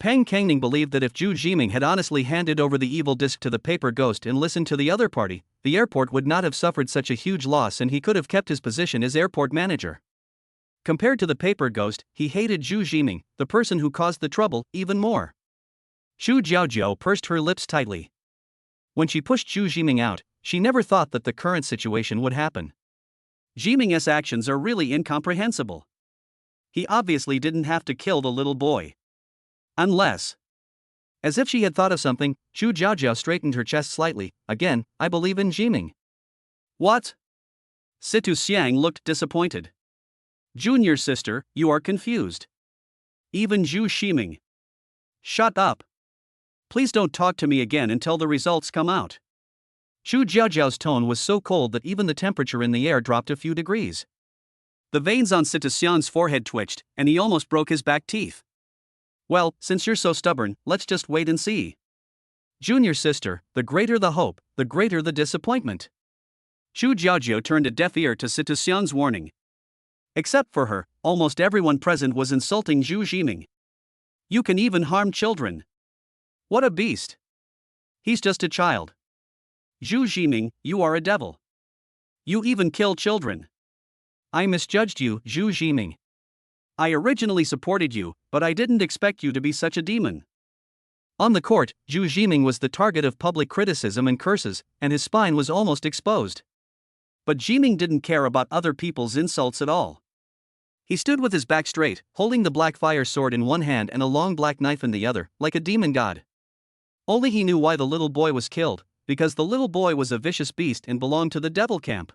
Peng Kongning believed that if Zhu Jiming had honestly handed over the evil disc to the paper ghost and listened to the other party, the airport would not have suffered such a huge loss and he could have kept his position as airport manager. Compared to the paper ghost, he hated Zhu Jiming, the person who caused the trouble, even more. Zhu Jiaojiao pursed her lips tightly. When she pushed Zhu Jiming out, she never thought that the current situation would happen. Jiming's actions are really incomprehensible. He obviously didn't have to kill the little boy. Unless. As if she had thought of something, Zhu Jiaojiao straightened her chest slightly. Again, I believe in Jiming. What? Sita Xiang looked disappointed. Junior sister, you are confused. Even Zhu Jiming. Shut up. Please don't talk to me again until the results come out. Zhu Jiaojiao's tone was so cold that even the temperature in the air dropped a few degrees. The veins on Sita Xiang's forehead twitched, and he almost broke his back teeth. Well, since you're so stubborn, let's just wait and see. Junior sister, the greater the hope, the greater the disappointment. Zhu Jiaojiao turned a deaf ear to Sita Xiang's warning. Except for her, almost everyone present was insulting Zhu Jiming. You can even harm children. What a beast. He's just a child. Zhu Jiming, you are a devil. You even kill children. I misjudged you, Zhu Jiming. I originally supported you, but I didn't expect you to be such a demon. On the court, Zhu Jiming was the target of public criticism and curses, and his spine was almost exposed. But Jiming didn't care about other people's insults at all. He stood with his back straight, holding the black fire sword in one hand and a long black knife in the other, like a demon god. Only he knew why the little boy was killed, because the little boy was a vicious beast and belonged to the devil camp.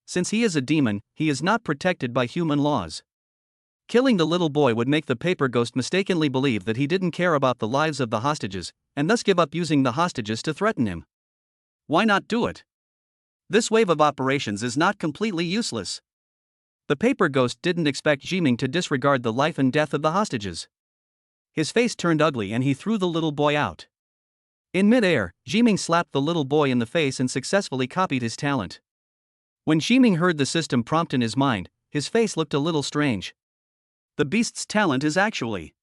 Since he is a demon, he is not protected by human laws. Killing the little boy would make the paper ghost mistakenly believe that he didn't care about the lives of the hostages, and thus give up using the hostages to threaten him. Why not do it? This wave of operations is not completely useless. The paper ghost didn't expect Jiming to disregard the life and death of the hostages. His face turned ugly and he threw the little boy out. In mid-air, Jiming slapped the little boy in the face and successfully copied his talent. When Jiming heard the system prompt in his mind, his face looked a little strange. The beast's talent is actually.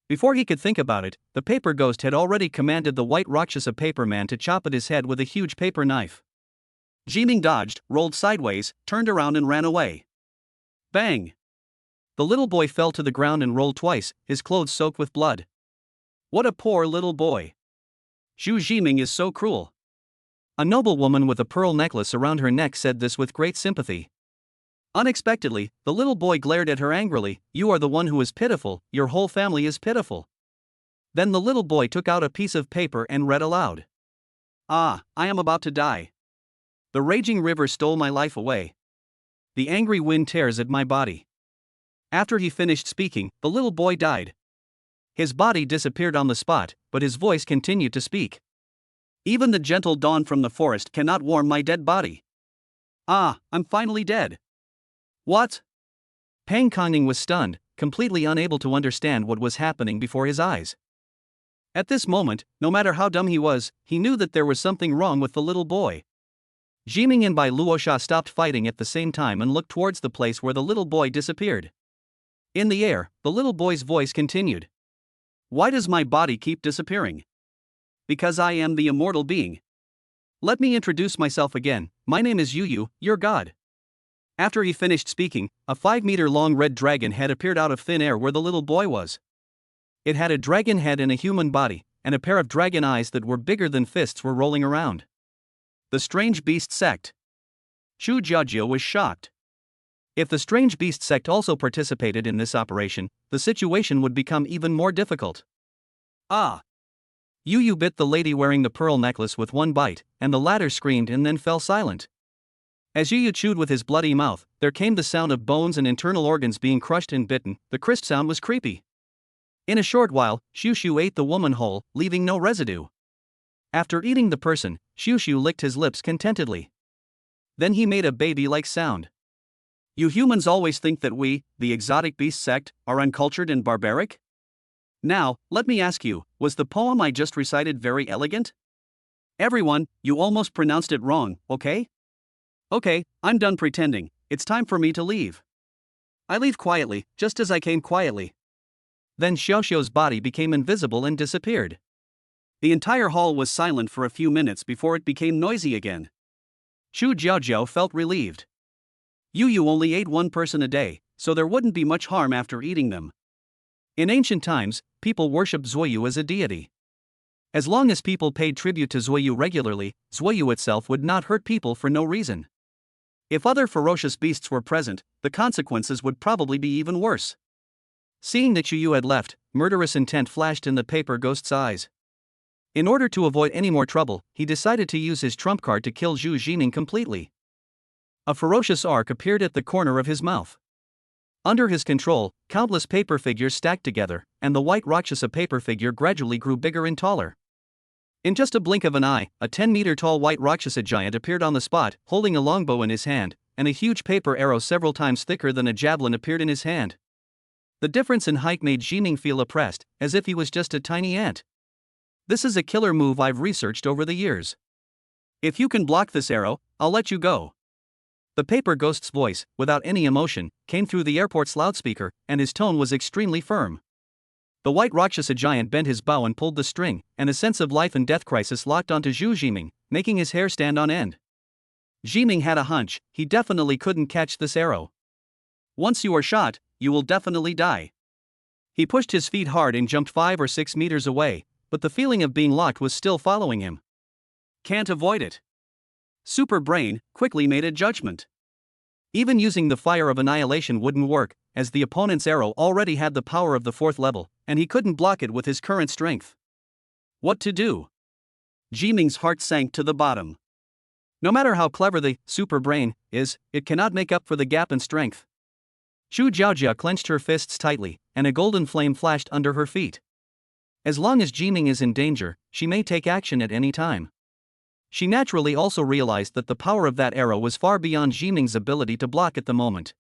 Before he could think about it, the paper ghost had already commanded the white Rakshasa paper man to chop at his head with a huge paper knife. Jiming dodged, rolled sideways, turned around and ran away. Bang! The little boy fell to the ground and rolled twice, his clothes soaked with blood. What a poor little boy. Zhu Jiming is so cruel. A noble woman with a pearl necklace around her neck said this with great sympathy. Unexpectedly, the little boy glared at her angrily. You are the one who is pitiful, your whole family is pitiful. Then the little boy took out a piece of paper and read aloud. I am about to die. The raging river stole my life away. The angry wind tears at my body. After he finished speaking, the little boy died. His body disappeared on the spot, but his voice continued to speak. Even the gentle dawn from the forest cannot warm my dead body. I'm finally dead. What? Peng Kongning was stunned, completely unable to understand what was happening before his eyes. At this moment, no matter how dumb he was, he knew that there was something wrong with the little boy. Jiming and Bai Luosha stopped fighting at the same time and looked towards the place where the little boy disappeared. In the air, the little boy's voice continued. Why does my body keep disappearing? Because I am the immortal being. Let me introduce myself again, my name is Yu, your god. After he finished speaking, a 5-meter-long red dragon head appeared out of thin air where the little boy was. It had a dragon head and a human body, and a pair of dragon eyes that were bigger than fists were rolling around. The strange beast sect. Shu Jiaojia was shocked. If the strange beast sect also participated in this operation, the situation would become even more difficult. Ah! Yu bit the lady wearing the pearl necklace with one bite, and the latter screamed and then fell silent. As Yu chewed with his bloody mouth, there came the sound of bones and internal organs being crushed and bitten. The crisp sound was creepy. In a short while, Shu ate the woman whole, leaving no residue. After eating the person, Shu licked his lips contentedly. Then he made a baby-like sound. You humans always think that we, the exotic beast sect, are uncultured and barbaric? Now, let me ask you, was the poem I just recited very elegant? Everyone, you almost pronounced it wrong, okay? Okay, I'm done pretending, it's time for me to leave. I leave quietly, just as I came quietly. Then Xiaoxiu's body became invisible and disappeared. The entire hall was silent for a few minutes before it became noisy again. Shu Jiaojiao felt relieved. Yu only ate one person a day, so there wouldn't be much harm after eating them. In ancient times, people worshipped Zuoyu as a deity. As long as people paid tribute to Zuoyu regularly, Zuoyu itself would not hurt people for no reason. If other ferocious beasts were present, the consequences would probably be even worse. Seeing that Yu had left, murderous intent flashed in the paper ghost's eyes. In order to avoid any more trouble, he decided to use his trump card to kill Zhu Jiming completely. A ferocious arc appeared at the corner of his mouth. Under his control, countless paper figures stacked together, and the white Rakshasa paper figure gradually grew bigger and taller. In just a blink of an eye, a 10-meter-tall white Rakshasa giant appeared on the spot, holding a longbow in his hand, and a huge paper arrow several times thicker than a javelin appeared in his hand. The difference in height made Jiming feel oppressed, as if he was just a tiny ant. This is a killer move I've researched over the years. If you can block this arrow, I'll let you go. The paper ghost's voice, without any emotion, came through the airport's loudspeaker, and his tone was extremely firm. The white Rakshasa giant bent his bow and pulled the string, and a sense of life and death crisis locked onto Zhu Jiming, making his hair stand on end. Jiming had a hunch, he definitely couldn't catch this arrow. Once you are shot, you will definitely die. He pushed his feet hard and jumped 5 or 6 meters away, but the feeling of being locked was still following him. Can't avoid it. Super Brain quickly made a judgment. Even using the fire of annihilation wouldn't work, as the opponent's arrow already had the power of the 4th level, and he couldn't block it with his current strength. What to do? Jiming's heart sank to the bottom. No matter how clever the Super Brain is, it cannot make up for the gap in strength. Shu Jiaojia clenched her fists tightly, and a golden flame flashed under her feet. As long as Jiming is in danger, she may take action at any time. She naturally also realized that the power of that arrow was far beyond Jiming's ability to block at the moment.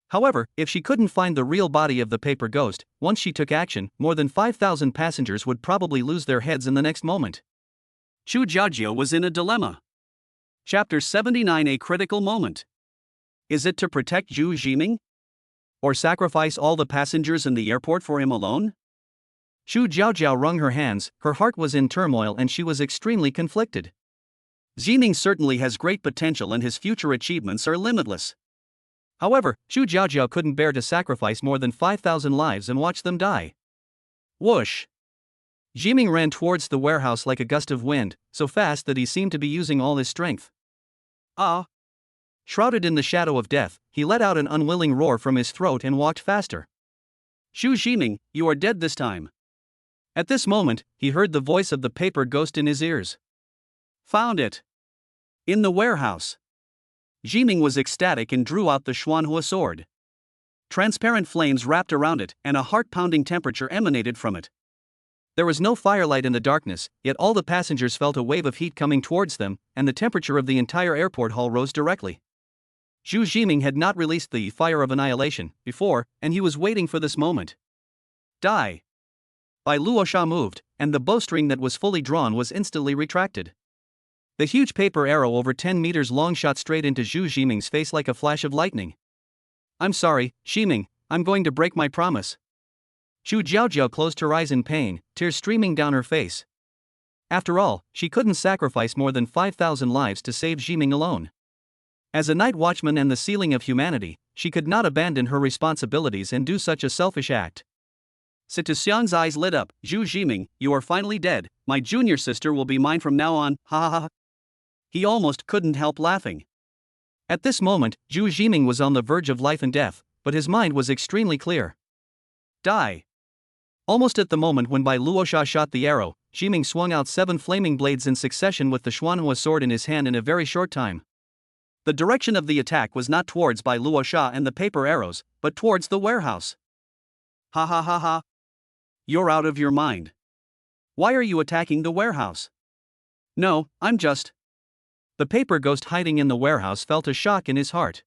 However, if she couldn't find the real body of the paper ghost, once she took action, more than 5,000 passengers would probably lose their heads in the next moment. Shu Jiaojia was in a dilemma. Chapter 79: A critical moment. Is it to protect Zhu Jiming? Or sacrifice all the passengers in the airport for him alone? Shu Jiaojiao wrung her hands, her heart was in turmoil and she was extremely conflicted. Jiming certainly has great potential and his future achievements are limitless. However, Shu Jiaojiao couldn't bear to sacrifice more than 5,000 lives and watch them die. Whoosh! Jiming ran towards the warehouse like a gust of wind, so fast that he seemed to be using all his strength. Ah! Shrouded in the shadow of death, he let out an unwilling roar from his throat and walked faster. Zhu Jiming, you are dead this time. At this moment, he heard the voice of the paper ghost in his ears. Found it. In the warehouse. Jiming was ecstatic and drew out the Xuanhua sword. Transparent flames wrapped around it, and a heart-pounding temperature emanated from it. There was no firelight in the darkness, yet all the passengers felt a wave of heat coming towards them, and the temperature of the entire airport hall rose directly. Zhu Jiming had not released the fire of annihilation before, and he was waiting for this moment. Die! Bai Luosha moved, and the bowstring that was fully drawn was instantly retracted. The huge paper arrow over 10 meters long shot straight into Zhu Jiming's face like a flash of lightning. I'm sorry, Jiming, I'm going to break my promise. Shu Jiaojiao closed her eyes in pain, tears streaming down her face. After all, she couldn't sacrifice more than 5,000 lives to save Jiming alone. As a night watchman and the ceiling of humanity, she could not abandon her responsibilities and do such a selfish act. Situ Xiang's eyes lit up. Zhu Jiming, you are finally dead. My junior sister will be mine from now on, ha ha ha. He almost couldn't help laughing. At this moment, Zhu Jiming was on the verge of life and death, but his mind was extremely clear. Die. Almost at the moment when Bai Luosha shot the arrow, Jiming swung out 7 flaming blades in succession with the Xuanhua sword in his hand in a very short time. The direction of the attack was not towards Bai Luosha and the paper arrows, but towards the warehouse. Ha ha ha ha. You're out of your mind. Why are you attacking the warehouse? No, I'm just. The paper ghost hiding in the warehouse felt a shock in his heart.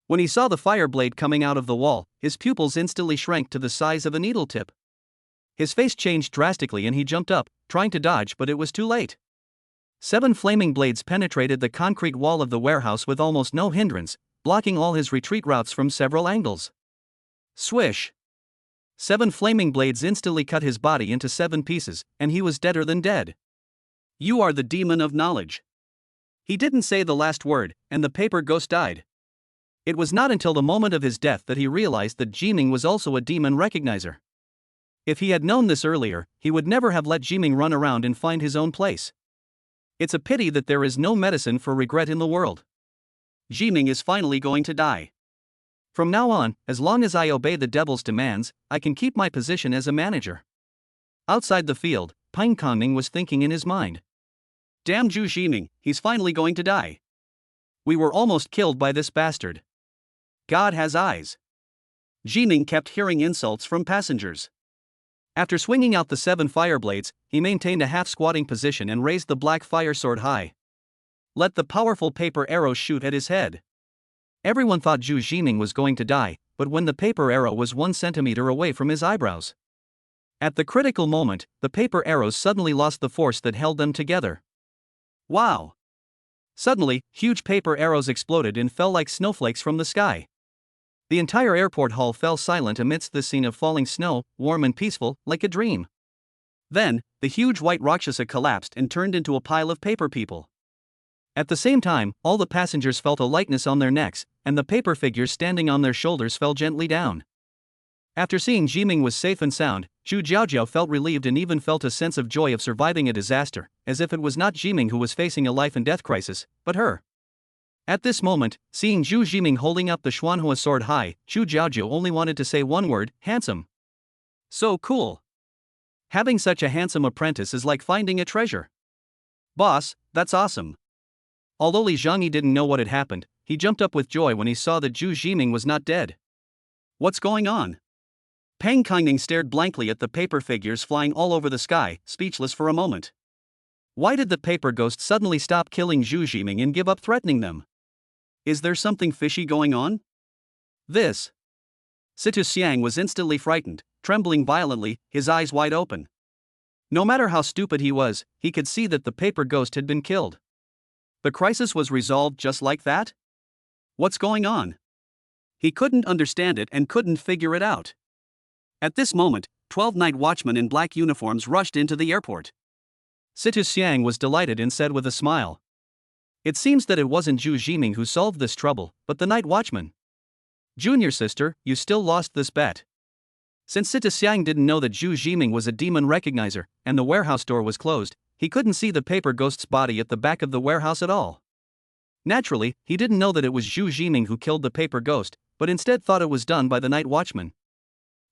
When he saw the fire blade coming out of the wall, his pupils instantly shrank to the size of a needle tip. His face changed drastically and he jumped up, trying to dodge, but it was too late. 7 flaming blades penetrated the concrete wall of the warehouse with almost no hindrance, blocking all his retreat routes from several angles. Swish! 7 flaming blades instantly cut his body into 7 pieces, and he was deader than dead. You are the demon of knowledge. He didn't say the last word, and the paper ghost died. It was not until the moment of his death that he realized that Jiming was also a demon recognizer. If he had known this earlier, he would never have let Jiming run around and find his own place. It's a pity that there is no medicine for regret in the world. Jiming is finally going to die. From now on, as long as I obey the devil's demands, I can keep my position as a manager. Outside the field, Pine Kongning was thinking in his mind. Damn Zhu Jiming, he's finally going to die. We were almost killed by this bastard. God has eyes. Jiming kept hearing insults from passengers. After swinging out the 7 fire blades, he maintained a half-squatting position and raised the black fire sword high. Let the powerful paper arrow shoot at his head. Everyone thought Zhu Jiming was going to die, but when the paper arrow was 1 centimeter away from his eyebrows. At the critical moment, the paper arrows suddenly lost the force that held them together. Wow! Suddenly, huge paper arrows exploded and fell like snowflakes from the sky. The entire airport hall fell silent amidst the scene of falling snow, warm and peaceful, like a dream. Then, the huge white Rakshasa collapsed and turned into a pile of paper people. At the same time, all the passengers felt a lightness on their necks, and the paper figures standing on their shoulders fell gently down. After seeing Jiming was safe and sound, Zhu Jiaojiao felt relieved and even felt a sense of joy of surviving a disaster, as if it was not Jiming who was facing a life and death crisis, but her. At this moment, seeing Zhu Jiming holding up the Xuanhua sword high, Zhu Jiaojiao only wanted to say one word: handsome. So cool. Having such a handsome apprentice is like finding a treasure. Boss, that's awesome. Although Li Zhangyi didn't know what had happened, he jumped up with joy when he saw that Zhu Jiming was not dead. What's going on? Peng Kongning stared blankly at the paper figures flying all over the sky, speechless for a moment. Why did the paper ghost suddenly stop killing Zhu Jiming and give up threatening them? Is there something fishy going on? This. Situ Xiang was instantly frightened, trembling violently, his eyes wide open. No matter how stupid he was, he could see that the paper ghost had been killed. The crisis was resolved just like that? What's going on? He couldn't understand it and couldn't figure it out. At this moment, 12 night watchmen in black uniforms rushed into the airport. Situ Xiang was delighted and said with a smile. It seems that it wasn't Zhu Jiming who solved this trouble, but the night watchman. Junior sister, you still lost this bet. Since Situ Xiang didn't know that Zhu Jiming was a demon recognizer, and the warehouse door was closed, he couldn't see the paper ghost's body at the back of the warehouse at all. Naturally, he didn't know that it was Zhu Jiming who killed the paper ghost, but instead thought it was done by the night watchman.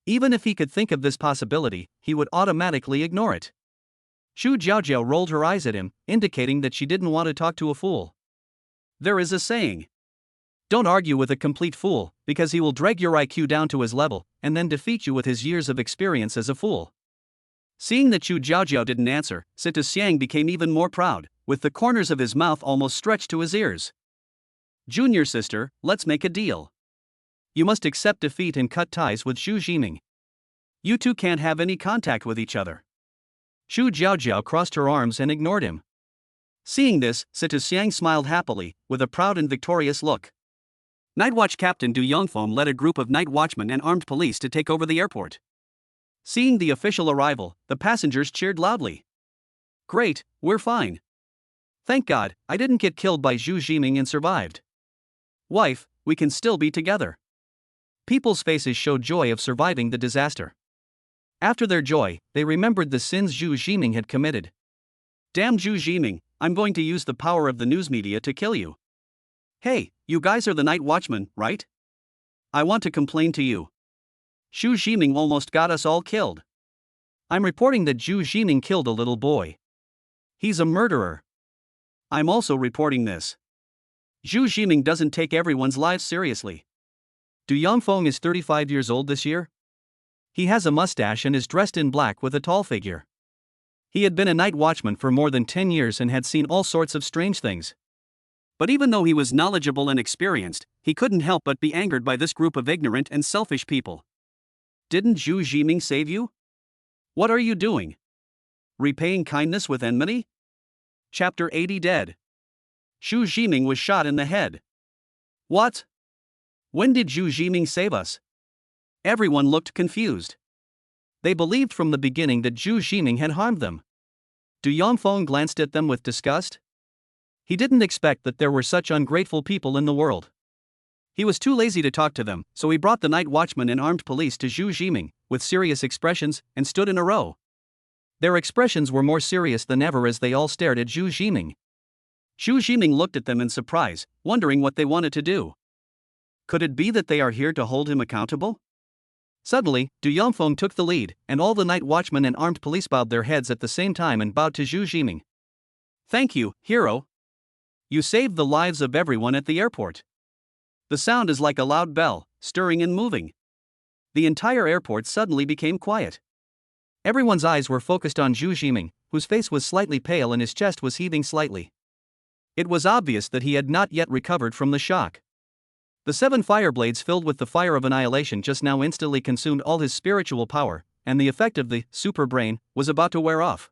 Even if he could think of this possibility, he would automatically ignore it. Zhu Jiaojiao rolled her eyes at him, indicating that she didn't want to talk to a fool. There is a saying. Don't argue with a complete fool, because he will drag your IQ down to his level, and then defeat you with his years of experience as a fool. Seeing that Zhu Jiaojiao didn't answer, Situ Xiang became even more proud, with the corners of his mouth almost stretched to his ears. Junior sister, let's make a deal. You must accept defeat and cut ties with Zhu Jiming. You two can't have any contact with each other. Zhu Jiaojiao crossed her arms and ignored him. Seeing this, Situ Xiang smiled happily, with a proud and victorious look. Nightwatch Captain Du Yongfeng led a group of night watchmen and armed police to take over the airport. Seeing the official arrival, the passengers cheered loudly. Great, we're fine. Thank God, I didn't get killed by Zhu Jiming and survived. Wife, we can still be together. People's faces showed joy of surviving the disaster. After their joy, they remembered the sins Zhu Jiming had committed. Damn Zhu Jiming, I'm going to use the power of the news media to kill you. Hey, you guys are the night watchmen, right? I want to complain to you. Zhu Jiming almost got us all killed. I'm reporting that Zhu Jiming killed a little boy. He's a murderer. I'm also reporting this. Zhu Jiming doesn't take everyone's lives seriously. Du Yongfeng is 35 years old this year. He has a mustache and is dressed in black with a tall figure. He had been a night watchman for more than 10 years and had seen all sorts of strange things. But even though he was knowledgeable and experienced, he couldn't help but be angered by this group of ignorant and selfish people. Didn't Zhu Jiming save you? What are you doing? Repaying kindness with enmity? Chapter 80 Dead. Zhu Jiming was shot in the head. What? When did Zhu Jiming save us? Everyone looked confused. They believed from the beginning that Zhu Jiming had harmed them. Du Yongfeng glanced at them with disgust. He didn't expect that there were such ungrateful people in the world. He was too lazy to talk to them, so he brought the night watchman and armed police to Zhu Jiming, with serious expressions, and stood in a row. Their expressions were more serious than ever as they all stared at Zhu Jiming. Zhu Jiming looked at them in surprise, wondering what they wanted to do. Could it be that they are here to hold him accountable? Suddenly, Du Yongfeng took the lead, and all the night watchmen and armed police bowed their heads at the same time and bowed to Zhu Jiming. Thank you, hero. You saved the lives of everyone at the airport. The sound is like a loud bell, stirring and moving. The entire airport suddenly became quiet. Everyone's eyes were focused on Zhu Jiming, whose face was slightly pale and his chest was heaving slightly. It was obvious that he had not yet recovered from the shock. The 7 fire blades filled with the fire of annihilation just now instantly consumed all his spiritual power, and the effect of the super brain was about to wear off.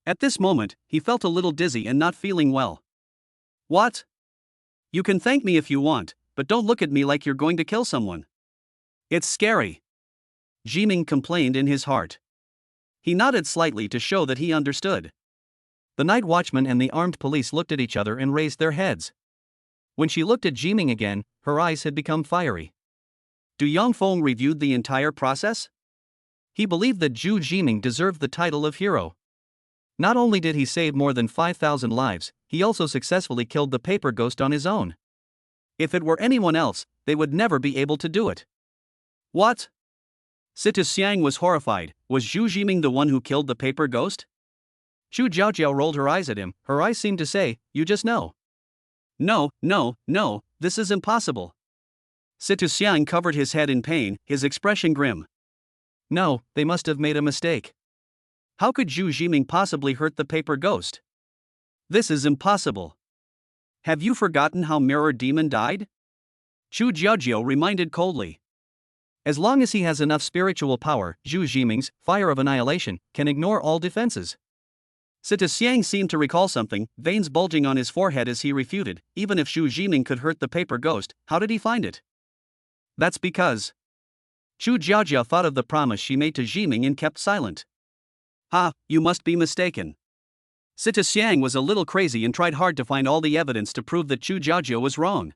At this moment, he felt a little dizzy and not feeling well. What? You can thank me if you want, but don't look at me like you're going to kill someone. It's scary. Jiming complained in his heart. He nodded slightly to show that he understood. The night watchman and the armed police looked at each other and raised their heads. When she looked at Jiming again, her eyes had become fiery. Du Yongfeng reviewed the entire process? He believed that Zhu Jiming deserved the title of hero. Not only did he save more than 5,000 lives, he also successfully killed the paper ghost on his own. If it were anyone else, they would never be able to do it. What? Sita Xiang was horrified. Was Zhu Jiming the one who killed the paper ghost? Zhu Jiaojiao rolled her eyes at him. Her eyes seemed to say, "You just know." No, this is impossible. Sita Xiang covered his head in pain, his expression grim. No, they must have made a mistake. How could Zhu Jiming possibly hurt the paper ghost? This is impossible. Have you forgotten how Mirror Demon died? Zhu Jiaojiao reminded coldly. As long as he has enough spiritual power, Zhu Jiming's fire of annihilation can ignore all defenses. Sita Xiang seemed to recall something, veins bulging on his forehead as he refuted, even if Zhu Jiming could hurt the paper ghost, how did he find it? That's because. Zhu Jiaojiao thought of the promise she made to Jiming and kept silent. Ha, you must be mistaken. Sita Xiang was a little crazy and tried hard to find all the evidence to prove that Zhu Jiaojiao was wrong.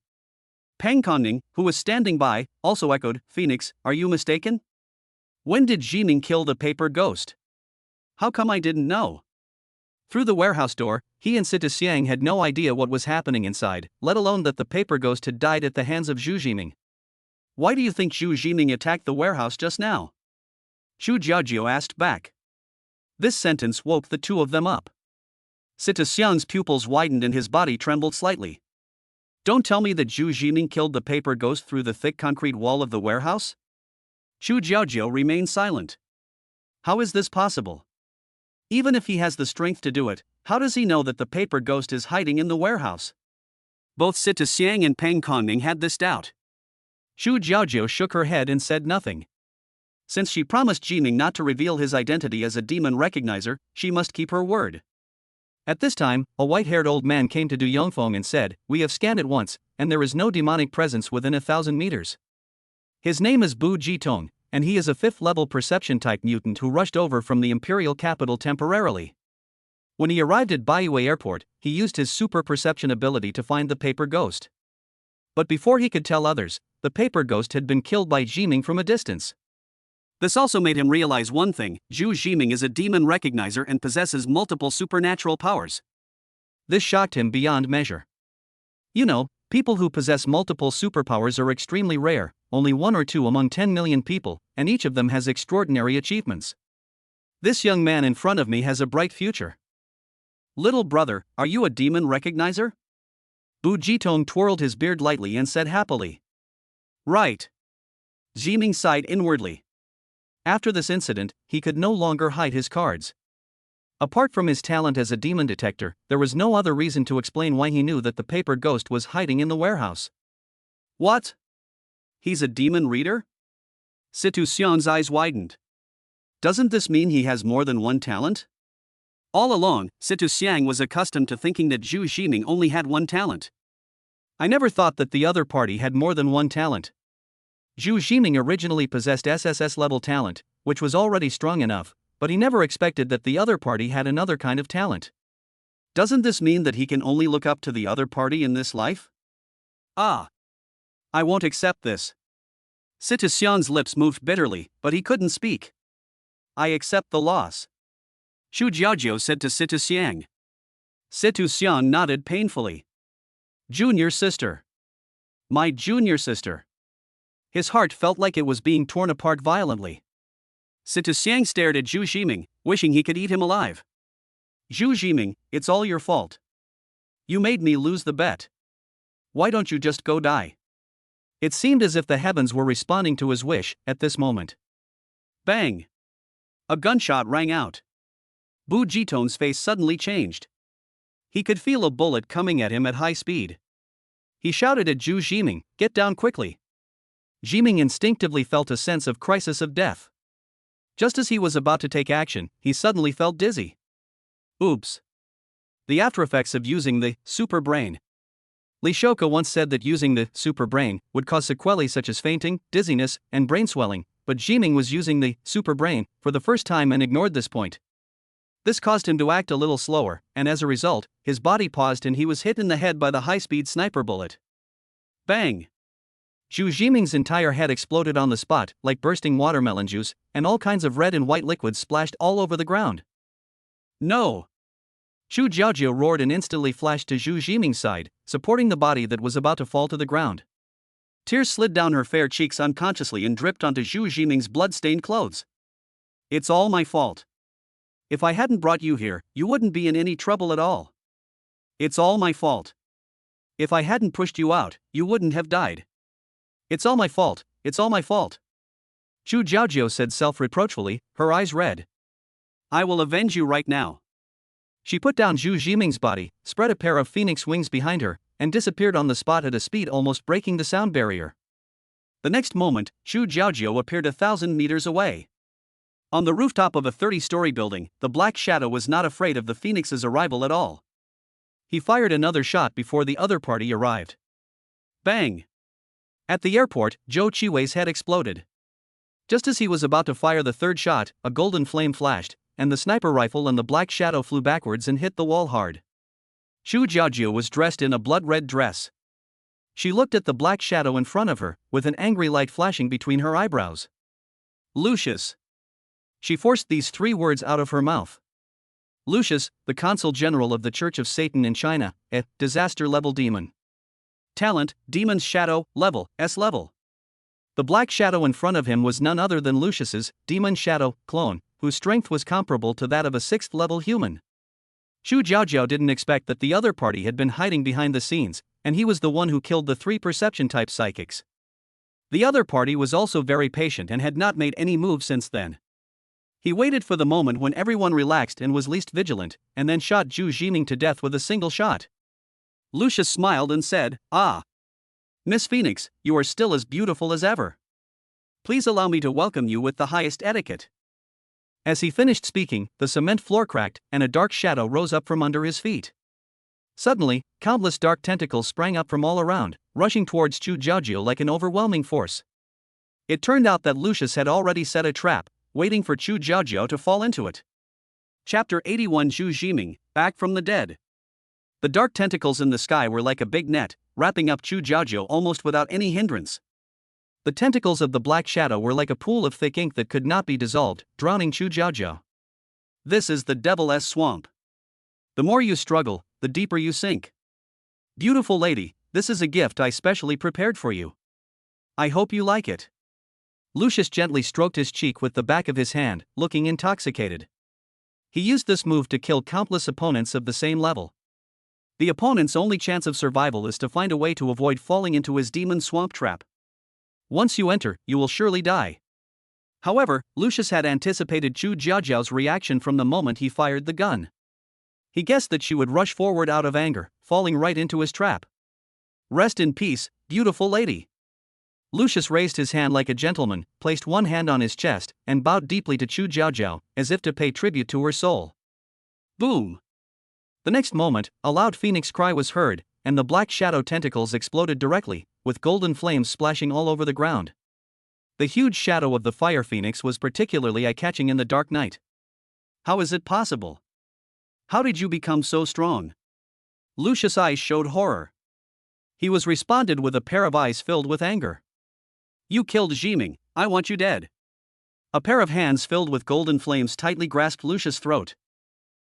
Peng Conning, who was standing by, also echoed, Phoenix, are you mistaken? When did Jiming kill the paper ghost? How come I didn't know? Through the warehouse door, he and Sita Xiang had no idea what was happening inside, let alone that the paper ghost had died at the hands of Zhu Jiming. Why do you think Zhu Jiming attacked the warehouse just now? Zhu Jiaojiao asked back. This sentence woke the two of them up. Sita Xiang's pupils widened and his body trembled slightly. Don't tell me that Zhu Jiming killed the paper ghost through the thick concrete wall of the warehouse? Zhu Jiaojiao remained silent. How is this possible? Even if he has the strength to do it, how does he know that the paper ghost is hiding in the warehouse? Both Sita Xiang and Peng Conning had this doubt. Zhu Jiaojiao shook her head and said nothing. Since she promised Jiming not to reveal his identity as a demon recognizer, she must keep her word. At this time, a white-haired old man came to Du Yongfeng and said, "We have scanned it once, and there is no demonic presence within 1,000 meters. His name is Bu Jitong, and he is a 5th-level perception-type mutant who rushed over from the imperial capital temporarily." When he arrived at Baiyue Airport, he used his super perception ability to find the paper ghost. But before he could tell others, the paper ghost had been killed by Jiming from a distance. This also made him realize one thing: Zhu Jiming is a demon recognizer and possesses multiple supernatural powers. This shocked him beyond measure. You know, people who possess multiple superpowers are extremely rare, only 1 or 2 among 10 million people, and each of them has extraordinary achievements. This young man in front of me has a bright future. Little brother, are you a demon recognizer? Bu Jitong twirled his beard lightly and said happily. Right. Jiming sighed inwardly. After this incident, he could no longer hide his cards. Apart from his talent as a demon detector, there was no other reason to explain why he knew that the paper ghost was hiding in the warehouse. What? He's a demon reader? Situ Xian's eyes widened. Doesn't this mean he has more than one talent? All along, Situ Xiang was accustomed to thinking that Zhu Jiming only had one talent. I never thought that the other party had more than one talent. Zhu Jiming originally possessed SSS level talent, which was already strong enough, but he never expected that the other party had another kind of talent. Doesn't this mean that he can only look up to the other party in this life? Ah. I won't accept this. Situ Xian's lips moved bitterly, but he couldn't speak. I accept the loss. Xu Jiaojiu said to Situ Xiang. Situ Xian nodded painfully. Junior sister. My junior sister. His heart felt like it was being torn apart violently. Situ Xiang stared at Zhu Jiming, wishing he could eat him alive. Zhu Jiming, it's all your fault. You made me lose the bet. Why don't you just go die? It seemed as if the heavens were responding to his wish at this moment. Bang! A gunshot rang out. Bu Jitong's face suddenly changed. He could feel a bullet coming at him at high speed. He shouted at Zhu Jiming, "Get down quickly!" Jiming instinctively felt a sense of crisis of death. Just as he was about to take action, he suddenly felt dizzy. Oops. The aftereffects of using the super brain. Li Shoka once said that using the super brain would cause sequelae such as fainting, dizziness, and brain swelling, but Jiming was using the super brain for the first time and ignored this point. This caused him to act a little slower, and as a result, his body paused and he was hit in the head by the high-speed sniper bullet. Bang! Zhu Jiming's entire head exploded on the spot, like bursting watermelon juice, and all kinds of red and white liquids splashed all over the ground. No! Xu Jiaojiu roared and instantly flashed to Zhu Jiming's side, supporting the body that was about to fall to the ground. Tears slid down her fair cheeks unconsciously and dripped onto Zhu Jiming's blood-stained clothes. It's all my fault. If I hadn't brought you here, you wouldn't be in any trouble at all. It's all my fault. If I hadn't pushed you out, you wouldn't have died. It's all my fault, it's all my fault. Zhu Jiaojiu said self-reproachfully, her eyes red. I will avenge you right now. She put down Zhu Jiming's body, spread a pair of phoenix wings behind her, and disappeared on the spot at a speed almost breaking the sound barrier. The next moment, Zhu Jiaojiu appeared 1,000 meters away. On the rooftop of a 30-story building, the Black Shadow was not afraid of the Phoenix's arrival at all. He fired another shot before the other party arrived. Bang! At the airport, Zhou Qiwei's head exploded. Just as he was about to fire the third shot, a golden flame flashed, and the sniper rifle and the Black Shadow flew backwards and hit the wall hard. Xu Jiaojiu was dressed in a blood-red dress. She looked at the Black Shadow in front of her, with an angry light flashing between her eyebrows. Lucius. She forced these 3 words out of her mouth. Lucius, the consul general of the Church of Satan in China, a disaster-level demon. Talent, Demon's Shadow, level, S level. The Black Shadow in front of him was none other than Lucius's Demon Shadow clone, whose strength was comparable to that of a 6th-level human. Xu Jiaojiu didn't expect that the other party had been hiding behind the scenes, and he was the one who killed the 3 perception-type psychics. The other party was also very patient and had not made any move since then. He waited for the moment when everyone relaxed and was least vigilant, and then shot Zhu Jiming to death with a single shot. Lucius smiled and said, "Ah. Miss Phoenix, you are still as beautiful as ever. Please allow me to welcome you with the highest etiquette." As he finished speaking, the cement floor cracked, and a dark shadow rose up from under his feet. Suddenly, countless dark tentacles sprang up from all around, rushing towards Xu Jiaojiu like an overwhelming force. It turned out that Lucius had already set a trap, waiting for Xu Jiaojiu to fall into it. Chapter 81 Zhu Jiming, back from the dead. The dark tentacles in the sky were like a big net, wrapping up Chu Jiajiao almost without any hindrance. The tentacles of the black shadow were like a pool of thick ink that could not be dissolved, drowning Chu Jiajiao. This is the Devil's Swamp. The more you struggle, the deeper you sink. Beautiful lady, this is a gift I specially prepared for you. I hope you like it. Lucius gently stroked his cheek with the back of his hand, looking intoxicated. He used this move to kill countless opponents of the same level. The opponent's only chance of survival is to find a way to avoid falling into his demon swamp trap. Once you enter, you will surely die. However, Lucius had anticipated Chu Jiajiao's reaction from the moment he fired the gun. He guessed that she would rush forward out of anger, falling right into his trap. Rest in peace, beautiful lady. Lucius raised his hand like a gentleman, placed one hand on his chest, and bowed deeply to Chu Jiajiao, as if to pay tribute to her soul. Boom! The next moment, a loud phoenix cry was heard, and the black shadow tentacles exploded directly, with golden flames splashing all over the ground. The huge shadow of the fire phoenix was particularly eye-catching in the dark night. How is it possible? How did you become so strong? Lucius' eyes showed horror. He was responded with a pair of eyes filled with anger. You killed Jiming, I want you dead. A pair of hands filled with golden flames tightly grasped Lucius' throat.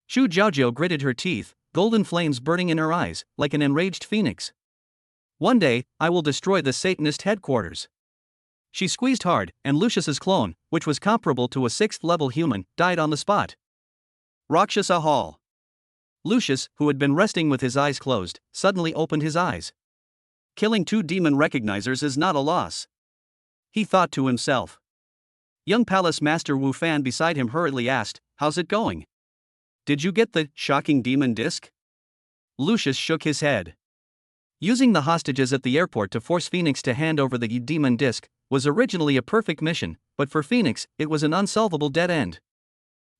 Chu Jiajiao gritted her teeth, golden flames burning in her eyes, like an enraged phoenix. One day, I will destroy the Satanist headquarters. She squeezed hard, and Lucius's clone, which was comparable to a 6th-level human, died on the spot. Rakshasa Hall. Lucius, who had been resting with his eyes closed, suddenly opened his eyes. Killing 2 demon recognizers is not a loss. He thought to himself. Young Palace Master Wu Fan beside him hurriedly asked, how's it going? Did you get the shocking demon disc? Lucius shook his head. Using the hostages at the airport to force Phoenix to hand over the demon disc was originally a perfect mission, but for Phoenix, it was an unsolvable dead end.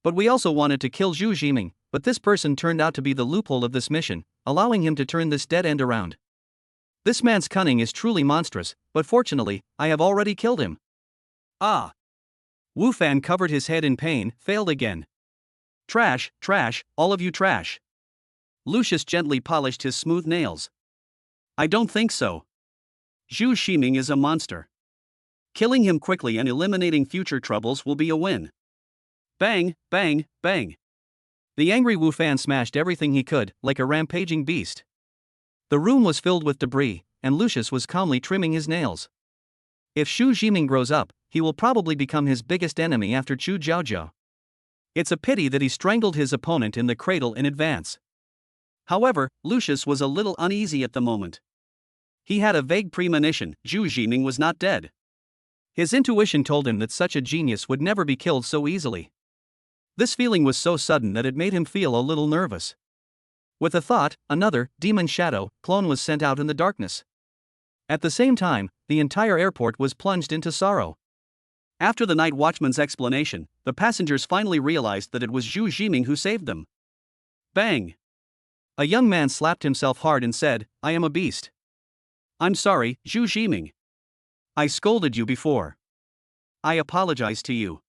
But we also wanted to kill Zhu Jiming, but this person turned out to be the loophole of this mission, allowing him to turn this dead end around. This man's cunning is truly monstrous, but fortunately, I have already killed him. Ah! Wu Fan covered his head in pain, failed again. Trash, trash, all of you trash. Lucius gently polished his smooth nails. I don't think so. Zhu Jiming is a monster. Killing him quickly and eliminating future troubles will be a win. Bang, bang, bang. The angry Wu Fan smashed everything he could, like a rampaging beast. The room was filled with debris, and Lucius was calmly trimming his nails. If Zhu Jiming grows up, he will probably become his biggest enemy after Chu Jiajiao. It's a pity that he strangled his opponent in the cradle in advance. However, Lucius was a little uneasy at the moment. He had a vague premonition Zhu Jiming was not dead. His intuition told him that such a genius would never be killed so easily. This feeling was so sudden that it made him feel a little nervous. With a thought, another, demon shadow, clone was sent out in the darkness. At the same time, the entire airport was plunged into sorrow. After the night watchman's explanation, the passengers finally realized that it was Zhu Jiming who saved them. Bang! A young man slapped himself hard and said, I am a beast. I'm sorry, Zhu Jiming. I scolded you before. I apologize to you.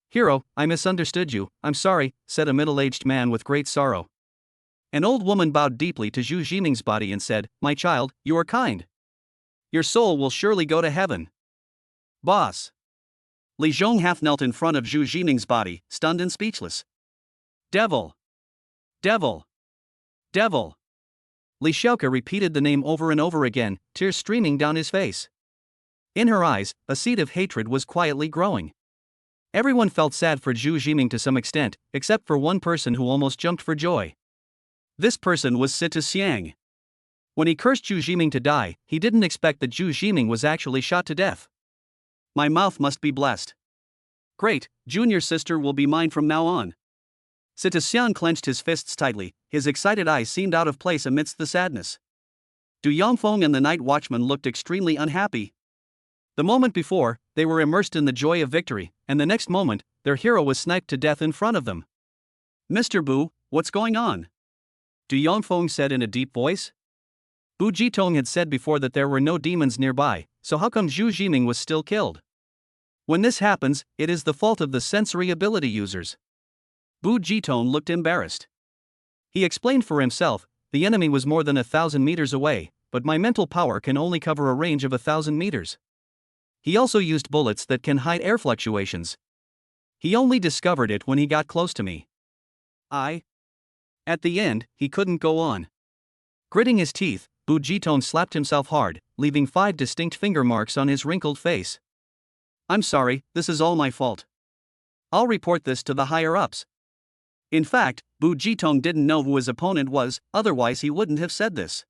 Hero, I misunderstood you, I'm sorry, said a middle-aged man with great sorrow. An old woman bowed deeply to Zhu Jiming's body and said, my child, you are kind. Your soul will surely go to heaven. Boss. Li Zhong half knelt in front of Zhu Jiming's body, stunned and speechless. Devil. Devil. Devil. Li Xiaoke repeated the name over and over again, tears streaming down his face. In her eyes, a seed of hatred was quietly growing. Everyone felt sad for Zhu Jiming to some extent, except for one person who almost jumped for joy. This person was Sita Xiang. When he cursed Zhu Jiming to die, he didn't expect that Zhu Jiming was actually shot to death. My mouth must be blessed. Great, junior sister will be mine from now on. Sita Xiang clenched his fists tightly, his excited eyes seemed out of place amidst the sadness. Du Yongfeng and the night watchman looked extremely unhappy. The moment before, they were immersed in the joy of victory, and the next moment, their hero was sniped to death in front of them. Mr. Bu, what's going on? Du Yongfeng said in a deep voice. Bu Jitong had said before that there were no demons nearby, so how come Zhu Jiming was still killed? When this happens, it is the fault of the sensory ability users. Bu Jitong looked embarrassed. He explained for himself, the enemy was more than 1,000 meters away, but my mental power can only cover a range of 1,000 meters. He also used bullets that can hide air fluctuations. He only discovered it when he got close to me. At the end, he couldn't go on. Gritting his teeth, Bu Jitong slapped himself hard, leaving 5 distinct finger marks on his wrinkled face. I'm sorry, this is all my fault. I'll report this to the higher-ups. In fact, Bu Jitong didn't know who his opponent was, otherwise he wouldn't have said this.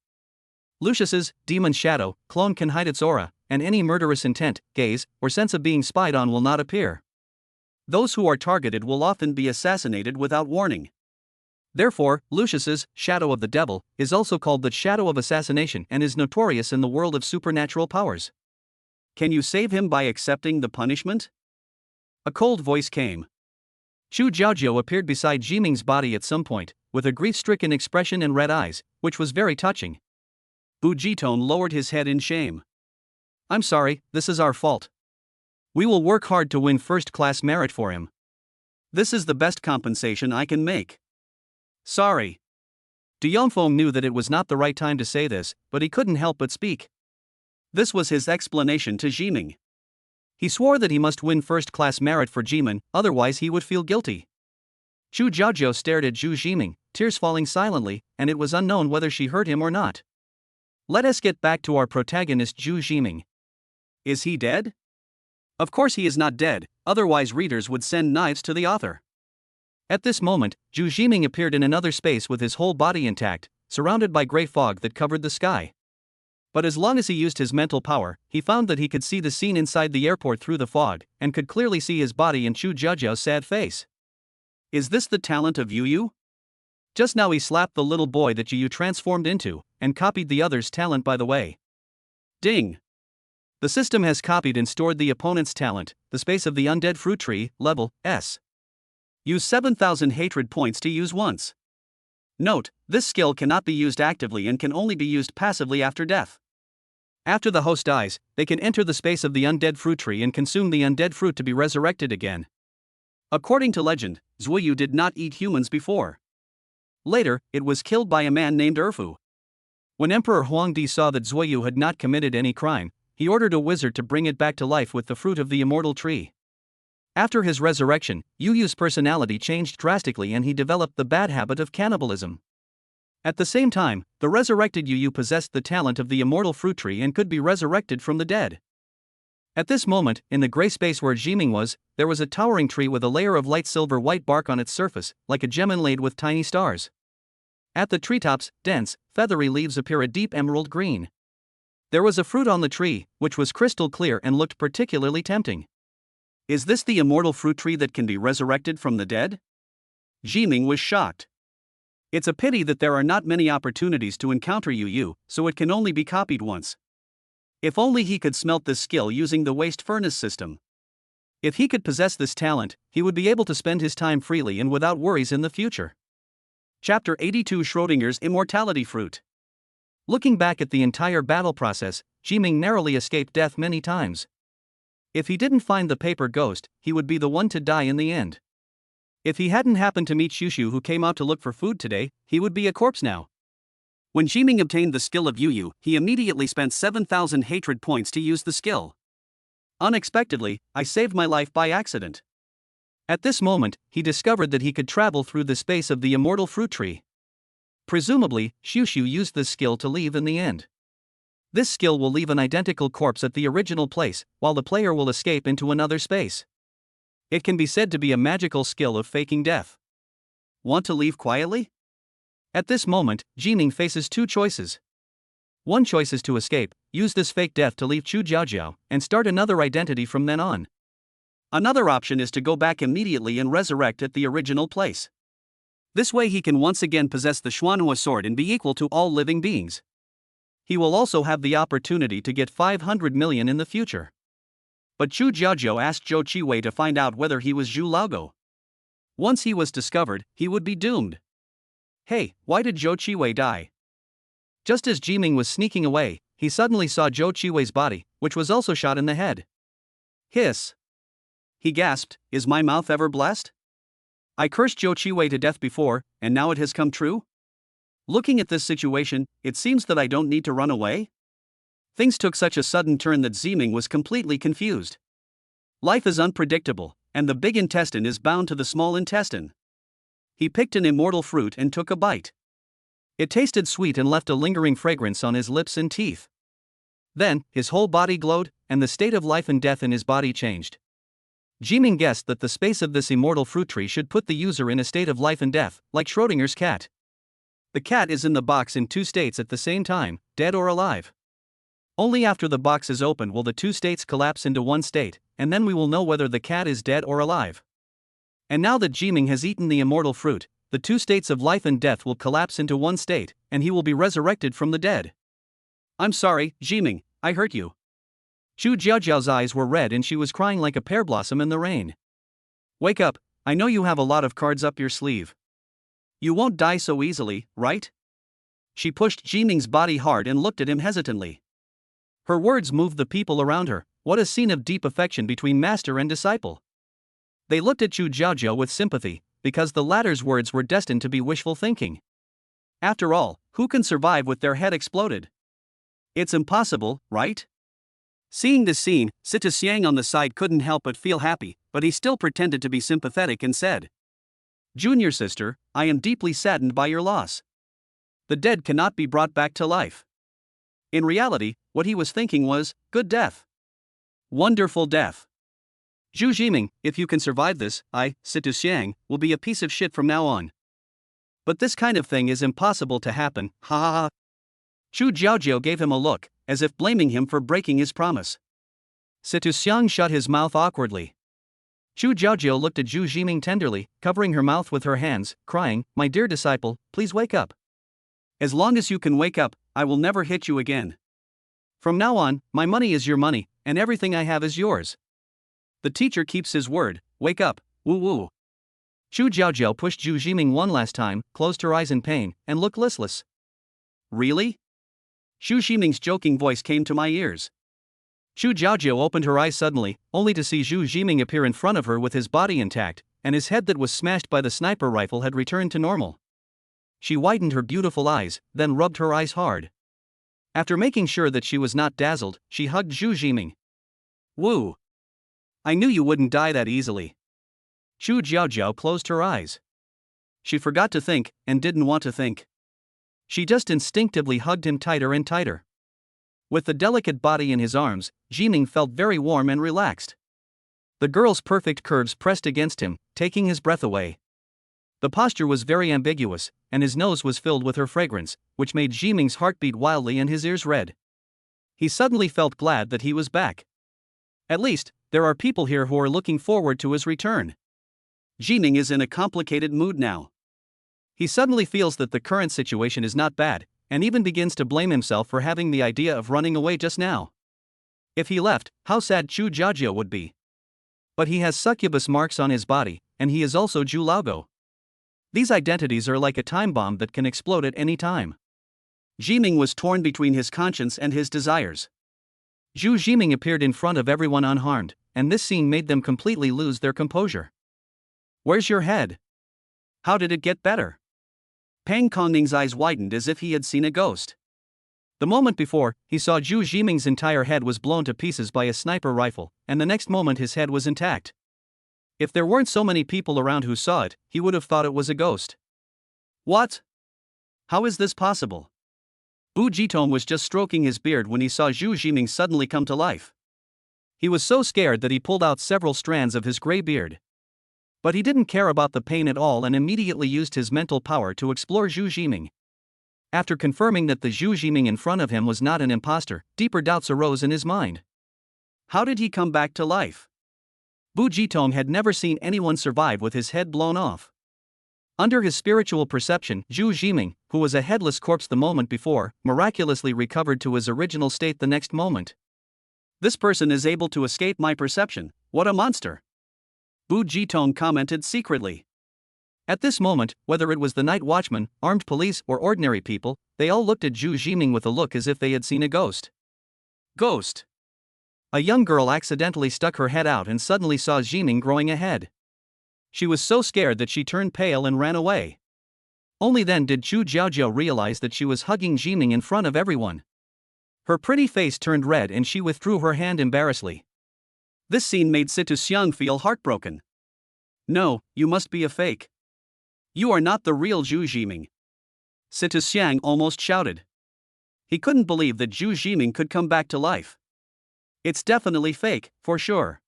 Lucius's demon shadow clone can hide its aura, and any murderous intent, gaze, or sense of being spied on will not appear. Those who are targeted will often be assassinated without warning. Therefore, Lucius's shadow of the devil is also called the shadow of assassination and is notorious in the world of supernatural powers. Can you save him by accepting the punishment? A cold voice came. Chu Jiaojiu appeared beside Jiming's body at some point, with a grief-stricken expression and red eyes, which was very touching. Bu Jitong lowered his head in shame. I'm sorry, this is our fault. We will work hard to win first-class merit for him. This is the best compensation I can make. Sorry. Du Yongfeng knew that it was not the right time to say this, but he couldn't help but speak. This was his explanation to Jiming. He swore that he must win first-class merit for Jiming, otherwise he would feel guilty. Chu Jiaojiu stared at Zhu Jiming, tears falling silently, and it was unknown whether she heard him or not. Let us get back to our protagonist Zhu Jiming. Is he dead? Of course he is not dead, otherwise readers would send knives to the author. At this moment, Zhu Jiming appeared in another space with his whole body intact, surrounded by grey fog that covered the sky. But as long as he used his mental power, he found that he could see the scene inside the airport through the fog, and could clearly see his body and Chu Jiaojiu's sad face. Is this the talent of Yu Yu? Just now he slapped the little boy that Yu Yu transformed into, and copied the other's talent by the way. Ding! The system has copied and stored the opponent's talent, the space of the undead fruit tree, level S. Use 7,000 hatred points to use once. Note, this skill cannot be used actively and can only be used passively after death. After the host dies, they can enter the space of the undead fruit tree and consume the undead fruit to be resurrected again. According to legend, Zuoyu did not eat humans before. Later, it was killed by a man named Erfu. When Emperor Huangdi saw that Zuoyu had not committed any crime, he ordered a wizard to bring it back to life with the fruit of the immortal tree. After his resurrection, Yu Yu's personality changed drastically and he developed the bad habit of cannibalism. At the same time, the resurrected Yu Yu possessed the talent of the immortal fruit tree and could be resurrected from the dead. At this moment, in the gray space where Jiming was, there was a towering tree with a layer of light silver-white bark on its surface, like a gem inlaid with tiny stars. At the treetops, dense, feathery leaves appear a deep emerald green. There was a fruit on the tree, which was crystal clear and looked particularly tempting. Is this the immortal fruit tree that can be resurrected from the dead? Jiming was shocked. It's a pity that there are not many opportunities to encounter Yu Yu, so it can only be copied once. If only he could smelt this skill using the waste furnace system. If he could possess this talent, he would be able to spend his time freely and without worries in the future. Chapter 82 Schrödinger's Immortality Fruit. Looking back at the entire battle process, Jiming narrowly escaped death many times. If he didn't find the paper ghost, he would be the one to die in the end. If he hadn't happened to meet Shushu who came out to look for food today, he would be a corpse now. When Jiming obtained the skill of Yu Yu, he immediately spent 7,000 hatred points to use the skill. Unexpectedly, I saved my life by accident. At this moment, he discovered that he could travel through the space of the immortal fruit tree. Presumably, Shushu used this skill to leave in the end. This skill will leave an identical corpse at the original place, while the player will escape into another space. It can be said to be a magical skill of faking death. Want to leave quietly? At this moment, Jiming faces two choices. One choice is to escape, use this fake death to leave Chu Jiaojiu, and start another identity from then on. Another option is to go back immediately and resurrect at the original place. This way he can once again possess the Xuanhua sword and be equal to all living beings. He will also have the opportunity to get 500 million in the future. But Chu Jiaojiu asked Zhou Qiwei to find out whether he was Zhu Laogo. Once he was discovered, he would be doomed. Hey, why did Zhou Qiwei die? Just as Jiming was sneaking away, he suddenly saw Zhou Qiwei's body, which was also shot in the head. Hiss! He gasped, is my mouth ever blessed? I cursed Zhou Qiwei to death before, and now it has come true? Looking at this situation, it seems that I don't need to run away? Things took such a sudden turn that Ziming was completely confused. Life is unpredictable, and the big intestine is bound to the small intestine. He picked an immortal fruit and took a bite. It tasted sweet and left a lingering fragrance on his lips and teeth. Then, his whole body glowed, and the state of life and death in his body changed. Ziming guessed that the space of this immortal fruit tree should put the user in a state of life and death, like Schrodinger's cat. The cat is in the box in two states at the same time, dead or alive. Only after the box is opened will the two states collapse into one state, and then we will know whether the cat is dead or alive. And now that Ziming has eaten the immortal fruit, the two states of life and death will collapse into one state, and he will be resurrected from the dead. I'm sorry, Ziming, I hurt you. Zhu Jiaojiao's eyes were red and she was crying like a pear blossom in the rain. Wake up, I know you have a lot of cards up your sleeve. You won't die so easily, right? She pushed Ziming's body hard and looked at him hesitantly. Her words moved the people around her. What a scene of deep affection between master and disciple. They looked at Zhu Jiaojiao with sympathy, because the latter's words were destined to be wishful thinking. After all, who can survive with their head exploded? It's impossible, right? Seeing this scene, Sita Xiang on the side couldn't help but feel happy, but he still pretended to be sympathetic and said, Junior sister, I am deeply saddened by your loss. The dead cannot be brought back to life. In reality, what he was thinking was, good death. Wonderful death. Zhu Ziming, if you can survive this, Sita Xiang, will be a piece of shit from now on. But this kind of thing is impossible to happen, ha ha ha. Zhu Jiaojiao gave him a look, as if blaming him for breaking his promise. Sita Xiang shut his mouth awkwardly. Zhu Jiaojiao looked at Zhu Ziming tenderly, covering her mouth with her hands, crying, My dear disciple, please wake up. As long as you can wake up, I will never hit you again. From now on, my money is your money, and everything I have is yours. The teacher keeps his word, wake up, woo woo. Zhu Jiaojiao pushed Zhu Ziming one last time, closed her eyes in pain, and looked listless. Really? Zhu Ziming's joking voice came to my ears. Zhu Jiaojiao opened her eyes suddenly, only to see Zhu Ziming appear in front of her with his body intact, and his head that was smashed by the sniper rifle had returned to normal. She widened her beautiful eyes, then rubbed her eyes hard. After making sure that she was not dazzled, she hugged Zhu Ziming. Woo! I knew you wouldn't die that easily. Zhu Jiaojiao closed her eyes. She forgot to think, and didn't want to think. She just instinctively hugged him tighter and tighter. With the delicate body in his arms, Ziming felt very warm and relaxed. The girl's perfect curves pressed against him, taking his breath away. The posture was very ambiguous, and his nose was filled with her fragrance, which made Ziming's heart beat wildly and his ears red. He suddenly felt glad that he was back. At least, there are people here who are looking forward to his return. Ziming is in a complicated mood now. He suddenly feels that the current situation is not bad, and even begins to blame himself for having the idea of running away just now. If he left, how sad Zhu Jiaojiao would be. But he has succubus marks on his body, and he is also Zhu Laogo. These identities are like a time bomb that can explode at any time. Ziming was torn between his conscience and his desires. Zhu Ziming appeared in front of everyone unharmed, and this scene made them completely lose their composure. Where's your head? How did it get better? Pang Kongning's eyes widened as if he had seen a ghost. The moment before, he saw Zhu Ziming's entire head was blown to pieces by a sniper rifle, and the next moment his head was intact. If there weren't so many people around who saw it, he would have thought it was a ghost. What? How is this possible? Bu Jitong was just stroking his beard when he saw Zhu Ziming suddenly come to life. He was so scared that he pulled out several strands of his gray beard. But he didn't care about the pain at all and immediately used his mental power to explore Zhu Ziming. After confirming that the Zhu Ziming in front of him was not an imposter, deeper doubts arose in his mind. How did he come back to life? Bu Jitong had never seen anyone survive with his head blown off. Under his spiritual perception, Zhu Ziming, who was a headless corpse the moment before, miraculously recovered to his original state the next moment. This person is able to escape my perception, what a monster! Bu Jitong commented secretly. At this moment, whether it was the night watchman, armed police, or ordinary people, they all looked at Zhu Ziming with a look as if they had seen a ghost. Ghost! A young girl accidentally stuck her head out and suddenly saw Ziming growing a head. She was so scared that she turned pale and ran away. Only then did Chu Jiaojiao realize that she was hugging Jiming in front of everyone. Her pretty face turned red and she withdrew her hand embarrassedly. This scene made Situ Xiang feel heartbroken. No, you must be a fake. You are not the real Zhu Jiming. Situ Xiang almost shouted. He couldn't believe that Zhu Jiming could come back to life. It's definitely fake, for sure.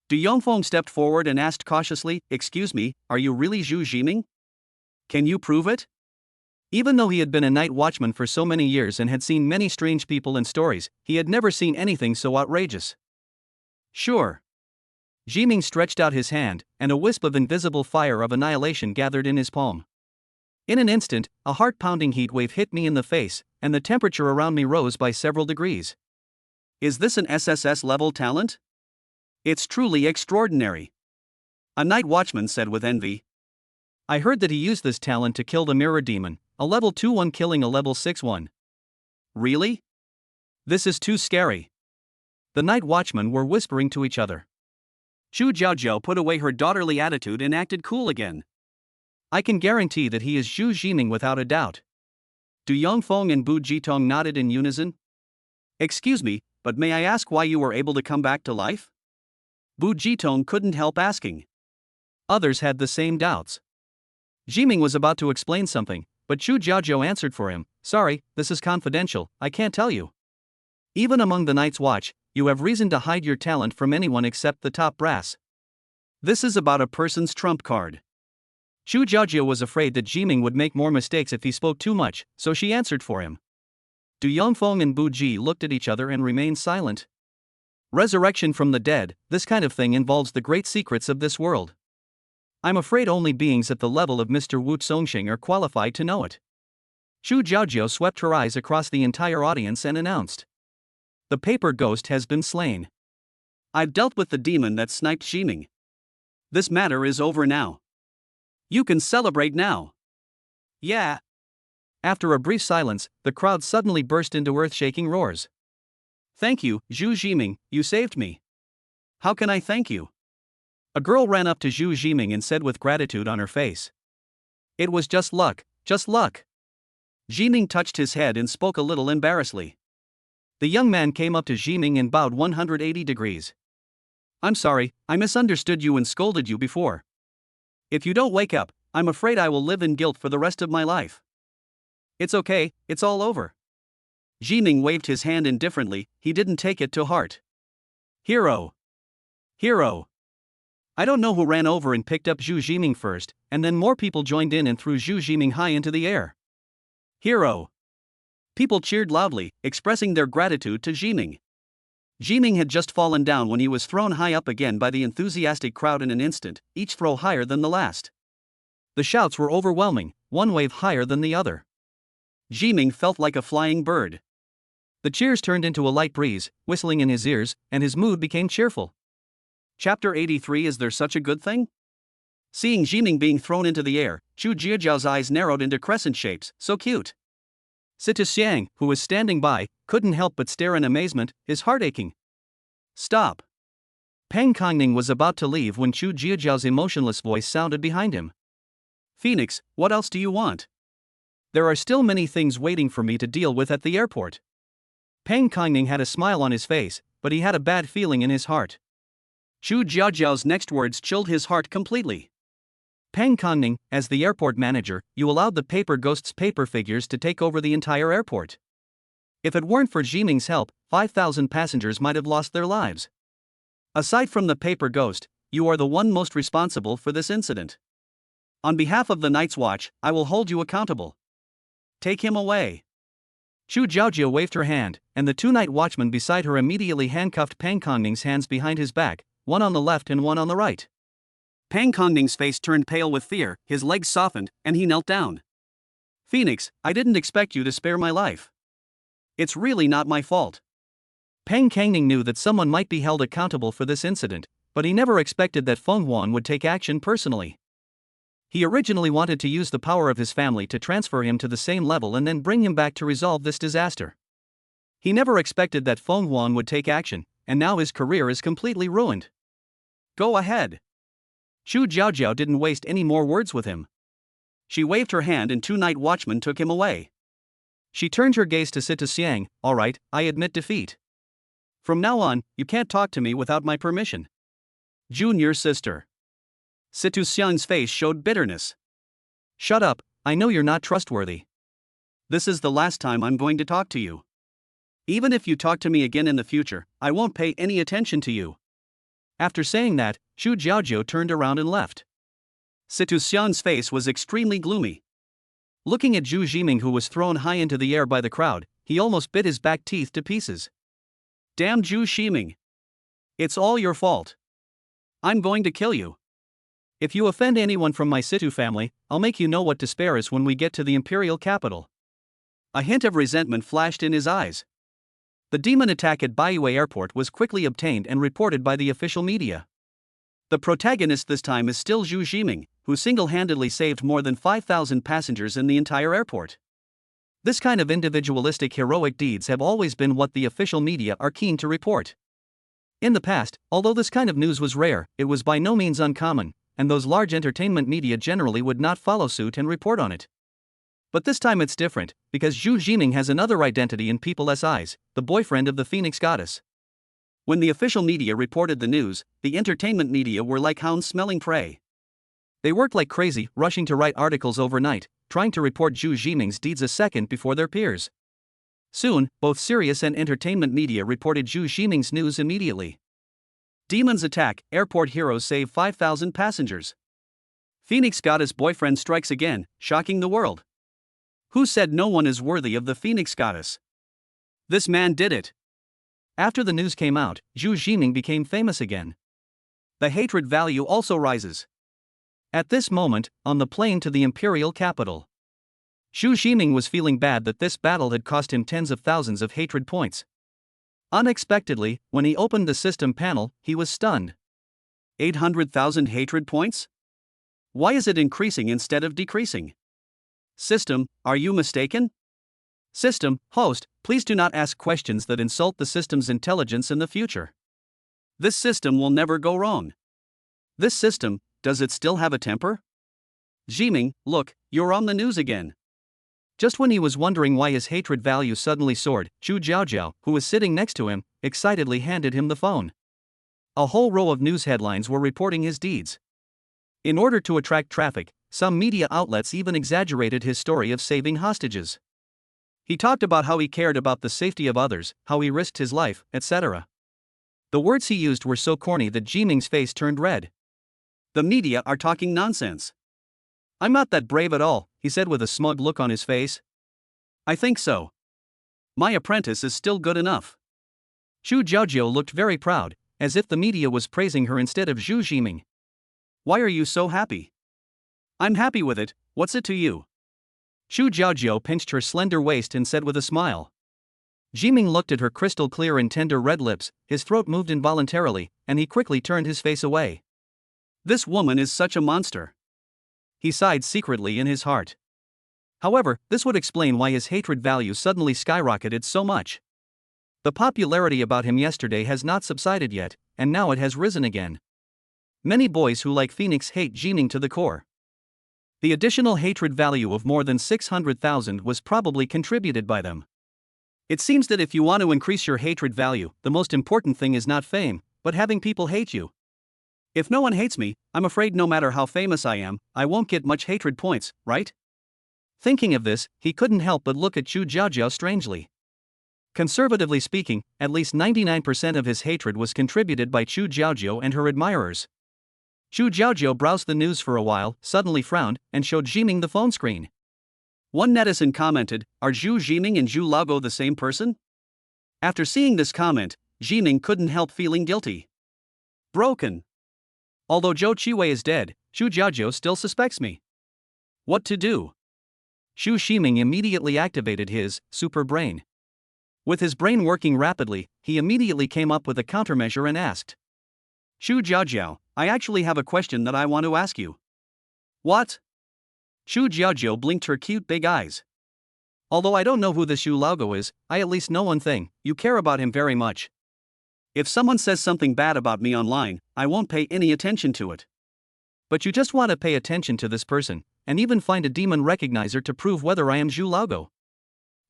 Du Yongfeng stepped forward and asked cautiously, "Excuse me, are you really Zhu Jiming? Can you prove it?" Even though he had been a night watchman for so many years and had seen many strange people and stories, he had never seen anything so outrageous. Sure. Jiming stretched out his hand, and a wisp of invisible fire of annihilation gathered in his palm. In an instant, a heart-pounding heat wave hit me in the face, and the temperature around me rose by several degrees. Is this an SSS-level talent? It's truly extraordinary. A night watchman said with envy. I heard that he used this talent to kill the mirror demon, a level 2-1 killing a level 6-1. Really? This is too scary. The night watchmen were whispering to each other. Chu Jiaojiao put away her daughterly attitude and acted cool again. I can guarantee that he is Zhu Jiming without a doubt. Du Yongfeng and Bu Jitong nodded in unison. Excuse me, but may I ask why you were able to come back to life? Bu Jitong couldn't help asking. Others had the same doubts. Jiming was about to explain something, but Chu Jiaojiao answered for him, "Sorry, this is confidential, I can't tell you. Even among the Night's Watch, you have reason to hide your talent from anyone except the top brass. This is about a person's trump card." Chu Jiaojiao was afraid that Jiming would make more mistakes if he spoke too much, so she answered for him. Du Yongfeng and Bu Ji looked at each other and remained silent. Resurrection from the dead, this kind of thing involves the great secrets of this world. I'm afraid only beings at the level of Mr. Wu Songxing are qualified to know it. Chu Jiaojiao swept her eyes across the entire audience and announced. The paper ghost has been slain. I've dealt with the demon that sniped Jiming. This matter is over now. You can celebrate now. Yeah. After a brief silence, the crowd suddenly burst into earth-shaking roars. Thank you, Zhu Jiming, you saved me. How can I thank you? A girl ran up to Zhu Jiming and said with gratitude on her face. It was just luck, just luck. Jiming touched his head and spoke a little embarrassedly. The young man came up to Jiming and bowed 180 degrees. I'm sorry, I misunderstood you and scolded you before. If you don't wake up, I'm afraid I will live in guilt for the rest of my life. It's okay, it's all over. Jiming waved his hand indifferently, he didn't take it to heart. Hero. Hero. I don't know who ran over and picked up Zhu Jiming first, and then more people joined in and threw Zhu Jiming high into the air. Hero. People cheered loudly, expressing their gratitude to Jiming. Jiming had just fallen down when he was thrown high up again by the enthusiastic crowd in an instant, each throw higher than the last. The shouts were overwhelming, one wave higher than the other. Jiming felt like a flying bird. The cheers turned into a light breeze, whistling in his ears, and his mood became cheerful. Chapter 83. Is there such a good thing? Seeing Jiming being thrown into the air, Chu Jiajiao's eyes narrowed into crescent shapes, so cute. Situ Xiang, who was standing by, couldn't help but stare in amazement, his heart aching. Stop. Peng Kongning was about to leave when Chu Jiajiao's emotionless voice sounded behind him. Phoenix, what else do you want? There are still many things waiting for me to deal with at the airport. Peng Kongning had a smile on his face, but he had a bad feeling in his heart. Chu Jiajiao's next words chilled his heart completely. Peng Kongning, as the airport manager, you allowed the paper ghost's paper figures to take over the entire airport. If it weren't for Jiming's help, 5,000 passengers might have lost their lives. Aside from the paper ghost, you are the one most responsible for this incident. On behalf of the Night's Watch, I will hold you accountable. Take him away. Chu Jiaojiao waved her hand, and the two night watchmen beside her immediately handcuffed Peng Kongning's hands behind his back, one on the left and one on the right. Peng Kongning's face turned pale with fear, his legs softened, and he knelt down. Phoenix, I didn't expect you to spare my life. It's really not my fault. Peng Kongning knew that someone might be held accountable for this incident, but he never expected that Feng Huan would take action personally. He originally wanted to use the power of his family to transfer him to the same level and then bring him back to resolve this disaster. He never expected that Feng Huan would take action, and now his career is completely ruined. Go ahead. Xu Jiaojiao didn't waste any more words with him. She waved her hand and two night watchmen took him away. She turned her gaze to Situ Xiang. All right, I admit defeat. From now on, you can't talk to me without my permission. Junior sister. Situ Xiang's face showed bitterness. Shut up, I know you're not trustworthy. This is the last time I'm going to talk to you. Even if you talk to me again in the future, I won't pay any attention to you. After saying that, Xu Jiaojiao turned around and left. Situ Xiang's face was extremely gloomy. Looking at Zhu Jiming, who was thrown high into the air by the crowd, he almost bit his back teeth to pieces. Damn Zhu Jiming. It's all your fault. I'm going to kill you. If you offend anyone from my Situ family, I'll make you know what despair is when we get to the imperial capital. A hint of resentment flashed in his eyes. The demon attack at Baiyue Airport was quickly obtained and reported by the official media. The protagonist this time is still Zhu Jiming, who single-handedly saved more than 5,000 passengers in the entire airport. This kind of individualistic heroic deeds have always been what the official media are keen to report. In the past, although this kind of news was rare, it was by no means uncommon, and those large entertainment media generally would not follow suit and report on it. But this time it's different, because Zhu Jiming has another identity in people's eyes, the boyfriend of the Phoenix Goddess. When the official media reported the news, the entertainment media were like hounds smelling prey. They worked like crazy, rushing to write articles overnight, trying to report Zhu Jiming's deeds a second before their peers. Soon, both serious and entertainment media reported Zhu Jiming's news immediately. Demons attack, airport heroes save 5,000 passengers. Phoenix Goddess boyfriend strikes again, shocking the world. Who said no one is worthy of the Phoenix Goddess? This man did it. After the news came out, Zhu Jiming became famous again. The hatred value also rises. At this moment, on the plane to the imperial capital, Zhu Jiming was feeling bad that this battle had cost him tens of thousands of hatred points. Unexpectedly, when he opened the system panel, he was stunned. 800,000 hatred points? Why is it increasing instead of decreasing? System, are you mistaken? System, host, please do not ask questions that insult the system's intelligence in the future. This system will never go wrong. This system, does it still have a temper? Jiming, look, you're on the news again. Just when he was wondering why his hatred value suddenly soared, Xu Jiaojiao, who was sitting next to him, excitedly handed him the phone. A whole row of news headlines were reporting his deeds. In order to attract traffic, some media outlets even exaggerated his story of saving hostages. He talked about how he cared about the safety of others, how he risked his life, etc. The words he used were so corny that Jiming's face turned red. The media are talking nonsense. I'm not that brave at all, he said with a smug look on his face. I think so. My apprentice is still good enough. Xu Jiaojiao looked very proud, as if the media was praising her instead of Zhu Jiming. Why are you so happy? I'm happy with it, what's it to you? Xu Jiaojiao pinched her slender waist and said with a smile. Jiming looked at her crystal clear and tender red lips, his throat moved involuntarily, and he quickly turned his face away. This woman is such a monster. He sighed secretly in his heart. However, this would explain why his hatred value suddenly skyrocketed so much. The popularity about him yesterday has not subsided yet, and now it has risen again. Many boys who like Phoenix hate Jiming to the core. The additional hatred value of more than 600,000 was probably contributed by them. It seems that if you want to increase your hatred value, the most important thing is not fame, but having people hate you. If no one hates me, I'm afraid no matter how famous I am, I won't get much hatred points, right? Thinking of this, he couldn't help but look at Xu Jiaojiao strangely. Conservatively speaking, at least 99% of his hatred was contributed by Xu Jiaojiao and her admirers. Xu Jiaojiao browsed the news for a while, suddenly frowned, and showed Jiming the phone screen. One netizen commented, "Are Zhu Jiming and Zhu Laogo the same person?" After seeing this comment, Jiming couldn't help feeling guilty. Broken. Although Zhou Qiwei is dead, Xu Jiaojiao still suspects me. What to do? Xu Jiming immediately activated his super brain. With his brain working rapidly, he immediately came up with a countermeasure and asked, Xu Jiaojiao, I actually have a question that I want to ask you. What? Xu Jiaojiao blinked her cute big eyes. Although I don't know who this Zhu Laogo is, I at least know one thing, you care about him very much. If someone says something bad about me online, I won't pay any attention to it. But you just want to pay attention to this person, and even find a demon recognizer to prove whether I am Zhu Laogo.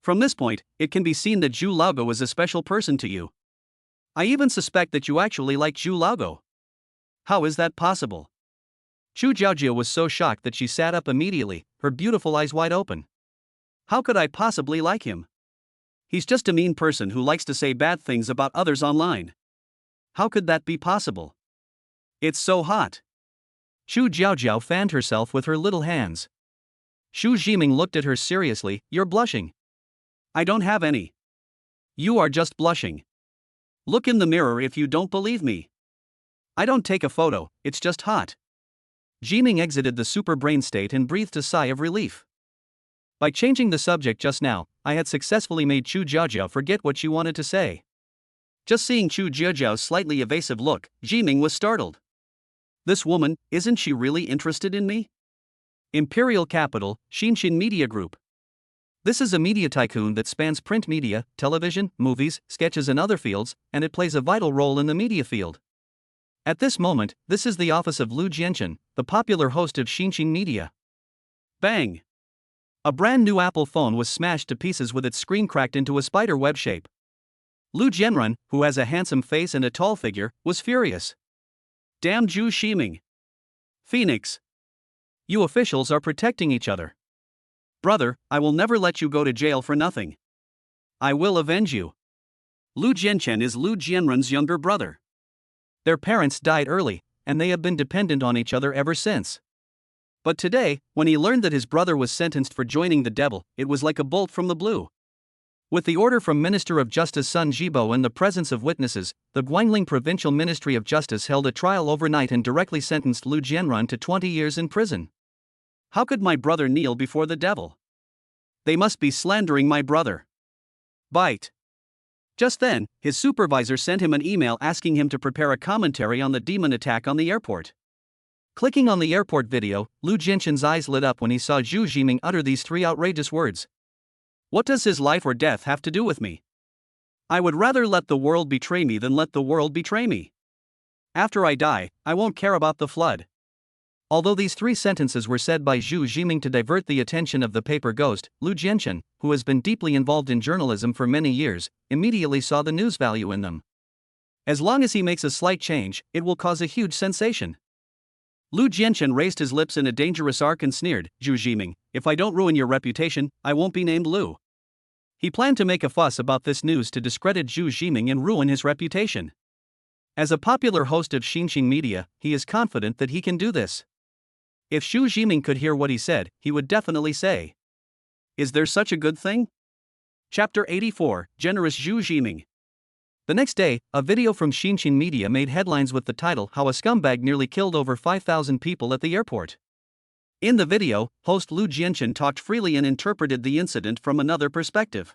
From this point, it can be seen that Zhu Laogo is a special person to you. I even suspect that you actually like Zhu Laogo. How is that possible? Chu Jiaojia was so shocked that she sat up immediately, her beautiful eyes wide open. How could I possibly like him? He's just a mean person who likes to say bad things about others online. How could that be possible? It's so hot. Chu Jiaojiao fanned herself with her little hands. Xu Zhiming looked at her seriously. You're blushing. I don't have any. You are just blushing. Look in the mirror if you don't believe me. I don't take a photo, it's just hot. Zhiming exited the super brain state and breathed a sigh of relief. By changing the subject just now, I had successfully made Chu Jiaojiao forget what she wanted to say. Just seeing Chu Jiaojiao's slightly evasive look, Zhiming was startled. This woman, isn't she really interested in me? Imperial Capital, Xinshin Media Group. This is a media tycoon that spans print media, television, movies, sketches and other fields, and it plays a vital role in the media field. At this moment, this is the office of Lu Jianchen, the popular host of Xinshin Media. Bang! A brand new Apple phone was smashed to pieces with its screen cracked into a spider web shape. Lu Jianrun, who has a handsome face and a tall figure, was furious. Damn Zhu Zhiming. Phoenix. You officials are protecting each other. Brother, I will never let you go to jail for nothing. I will avenge you. Lu Jianchen is Lu Jianrun's younger brother. Their parents died early, and they have been dependent on each other ever since. But today, when he learned that his brother was sentenced for joining the devil, it was like a bolt from the blue. With the order from Minister of Justice Sun Jibo and the presence of witnesses, the Guangling Provincial Ministry of Justice held a trial overnight and directly sentenced Lu Jianrun to 20 years in prison. How could my brother kneel before the devil? They must be slandering my brother. Bite. Just then, his supervisor sent him an email asking him to prepare a commentary on the demon attack on the airport. Clicking on the airport video, Lu Jianchen's eyes lit up when he saw Zhu Zhiming utter these three outrageous words. What does his life or death have to do with me? I would rather let the world betray me than let the world betray me. After I die, I won't care about the flood. Although these three sentences were said by Zhu Zhiming to divert the attention of the paper ghost, Lu Jianchen, who has been deeply involved in journalism for many years, immediately saw the news value in them. As long as he makes a slight change, it will cause a huge sensation. Lu Jianchen raised his lips in a dangerous arc and sneered, Zhu Zhiming, if I don't ruin your reputation, I won't be named Lu. He planned to make a fuss about this news to discredit Zhu Zhiming and ruin his reputation. As a popular host of Xinshin Media, he is confident that he can do this. If Zhu Zhiming could hear what he said, he would definitely say, is there such a good thing? Chapter 84, Generous Zhu Zhiming. The next day, a video from Xinshin Media made headlines with the title How a Scumbag Nearly Killed Over 5,000 People at the Airport. In the video, host Lu Jianchen talked freely and interpreted the incident from another perspective.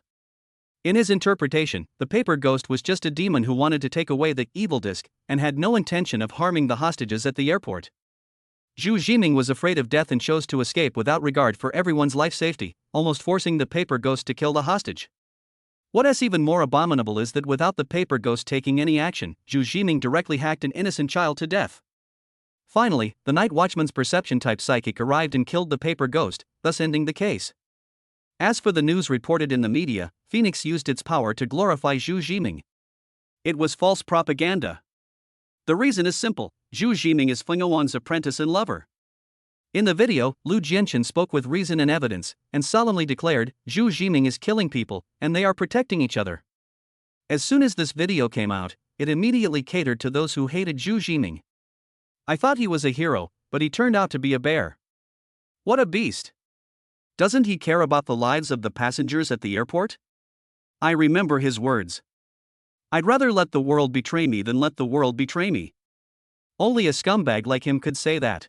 In his interpretation, the paper ghost was just a demon who wanted to take away the evil disc and had no intention of harming the hostages at the airport. Zhu Zhiming was afraid of death and chose to escape without regard for everyone's life safety, almost forcing the paper ghost to kill the hostage. What is even more abominable is that without the paper ghost taking any action, Zhu Zhiming directly hacked an innocent child to death. Finally, the night watchman's perception-type psychic arrived and killed the paper ghost, thus ending the case. As for the news reported in the media, Phoenix used its power to glorify Zhu Zhiming. It was false propaganda. The reason is simple, Zhu Zhiming is Fenghuang's apprentice and lover. In the video, Lu Jianchen spoke with reason and evidence, and solemnly declared, Zhu Zhiming is killing people, and they are protecting each other. As soon as this video came out, it immediately catered to those who hated Zhu Zhiming. I thought he was a hero, but he turned out to be a bear. What a beast! Doesn't he care about the lives of the passengers at the airport? I remember his words. I'd rather let the world betray me than let the world betray me. Only a scumbag like him could say that.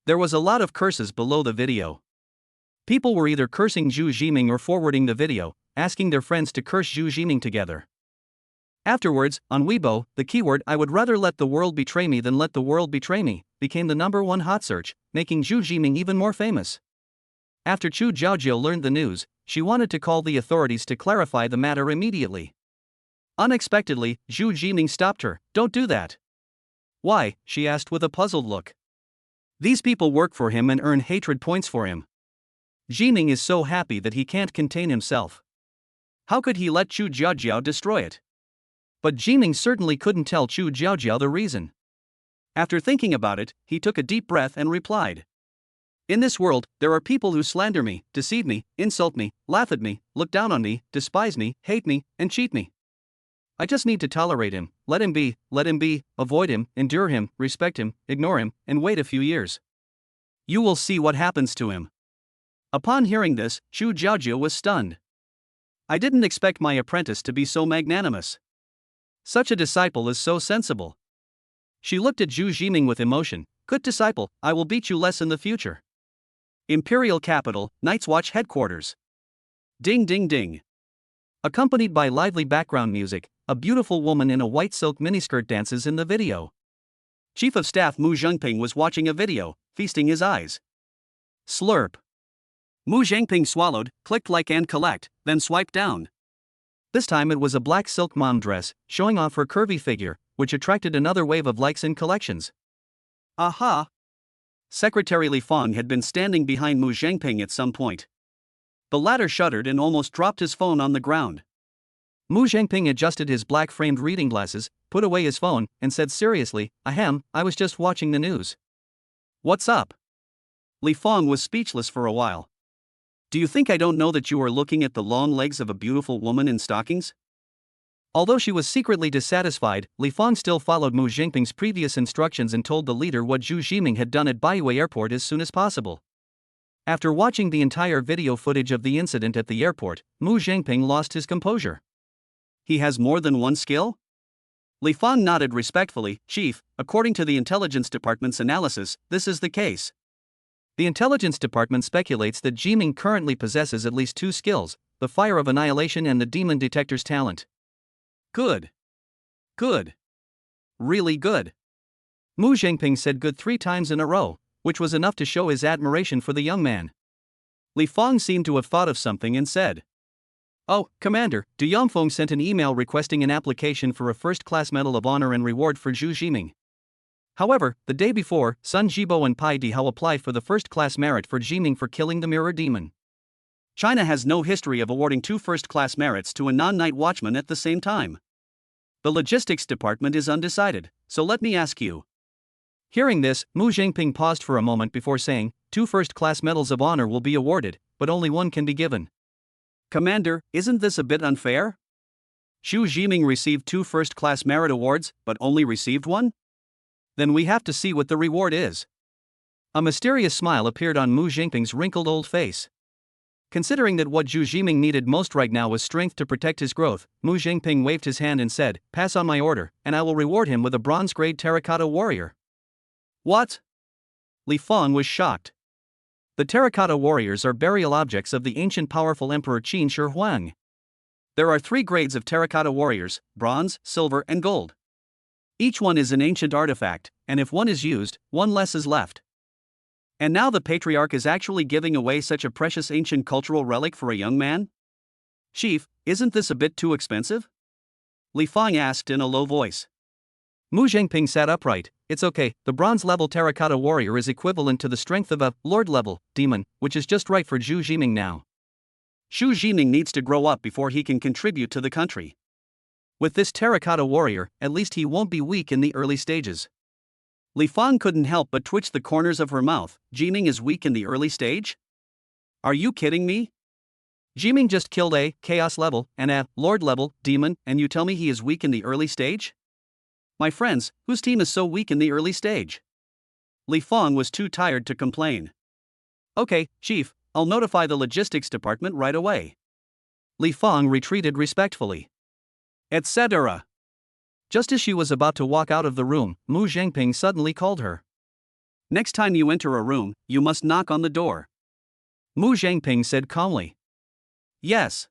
There was a lot of curses below the video. People were either cursing Zhu Zhiming or forwarding the video, asking their friends to curse Zhu Zhiming together. Afterwards, on Weibo, the keyword I would rather let the world betray me than let the world betray me became the #1 hot search, making Zhu Zhiming even more famous. After Chu Jiaojia learned the news, she wanted to call the authorities to clarify the matter immediately. Unexpectedly, Zhu Zhiming stopped her. Don't do that. Why? She asked with a puzzled look. These people work for him and earn hatred points for him. Jining is so happy that he can't contain himself. How could he let Chu Jiaojiao destroy it? But Jining certainly couldn't tell Chu Jiaojiao the reason. After thinking about it, he took a deep breath and replied. In this world, there are people who slander me, deceive me, insult me, laugh at me, look down on me, despise me, hate me, and cheat me. I just need to tolerate him, let him be, avoid him, endure him, respect him, ignore him, and wait a few years. You will see what happens to him. Upon hearing this, Chu Jiaojiao was stunned. I didn't expect my apprentice to be so magnanimous. Such a disciple is so sensible. She looked at Zhu Jiming with emotion. Good disciple, I will beat you less in the future. Imperial Capital, Night's Watch Headquarters. Ding ding ding. Accompanied by lively background music, a beautiful woman in a white silk miniskirt dances in the video. Chief of Staff Mu Zhengping was watching a video, feasting his eyes. Slurp. Mu Zhengping swallowed, clicked like and collect, then swiped down. This time it was a black silk mom dress, showing off her curvy figure, which attracted another wave of likes and collections. Aha! Secretary Li Fang had been standing behind Mu Zhengping at some point. The latter shuddered and almost dropped his phone on the ground. Mu Zhengping adjusted his black-framed reading glasses, put away his phone, and said seriously, Ahem, I was just watching the news. What's up? Li Fang was speechless for a while. Do you think I don't know that you are looking at the long legs of a beautiful woman in stockings? Although she was secretly dissatisfied, Li Fang still followed Mu Zhengping's previous instructions and told the leader what Zhu Jiming had done at Baiyue Airport as soon as possible. After watching the entire video footage of the incident at the airport, Mu Zhengping lost his composure. He has more than one skill? Li Fang nodded respectfully. Chief, according to the Intelligence Department's analysis, this is the case. The Intelligence Department speculates that Jiming currently possesses at least two skills, the Fire of Annihilation and the Demon Detector's talent. Good. Good. Really good. Mu Zhengping said good 3 times in a row, which was enough to show his admiration for the young man. Li Fang seemed to have thought of something and said, Oh, Commander, Du Yangfeng sent an email requesting an application for a first-class Medal of Honor and Reward for Zhu Jiming. However, the day before, Sun Jibo and Pai Dihao applied for the first-class merit for Jiming for killing the Mirror Demon. China has no history of awarding 2 first-class merits to a non-night watchman at the same time. The logistics department is undecided, so let me ask you. Hearing this, Mu Zhengping paused for a moment before saying, 2 first-class medals of honor will be awarded, but only one can be given. Commander, isn't this a bit unfair? Zhu Jiming received 2 first-class merit awards, but only received one? Then we have to see what the reward is. A mysterious smile appeared on Mu Zhengping's wrinkled old face. Considering that what Zhu Jiming needed most right now was strength to protect his growth, Mu Zhengping waved his hand and said, Pass on my order, and I will reward him with a bronze-grade terracotta warrior. What? Li Fang was shocked. The terracotta warriors are burial objects of the ancient powerful Emperor Qin Shi Huang. There are 3 grades of terracotta warriors, bronze, silver, and gold. Each one is an ancient artifact, and if one is used, one less is left. And now the patriarch is actually giving away such a precious ancient cultural relic for a young man? Chief, isn't this a bit too expensive? Li Fang asked in a low voice. Mu Zhengping sat upright. It's okay, the bronze-level terracotta warrior is equivalent to the strength of a lord-level demon, which is just right for Zhu Jiming now. Zhu Jiming needs to grow up before he can contribute to the country. With this terracotta warrior, at least he won't be weak in the early stages. Li Fang couldn't help but twitch the corners of her mouth. Jiming is weak in the early stage? Are you kidding me? Jiming just killed a chaos level and a lord level demon, and you tell me he is weak in the early stage? My friends, whose team is so weak in the early stage? Li Fang was too tired to complain. Okay, Chief, I'll notify the logistics department right away. Li Fang retreated respectfully. Etc. Just as she was about to walk out of the room, Mu Zhengping suddenly called her. Next time you enter a room, you must knock on the door. Mu Zhengping said calmly. Yes.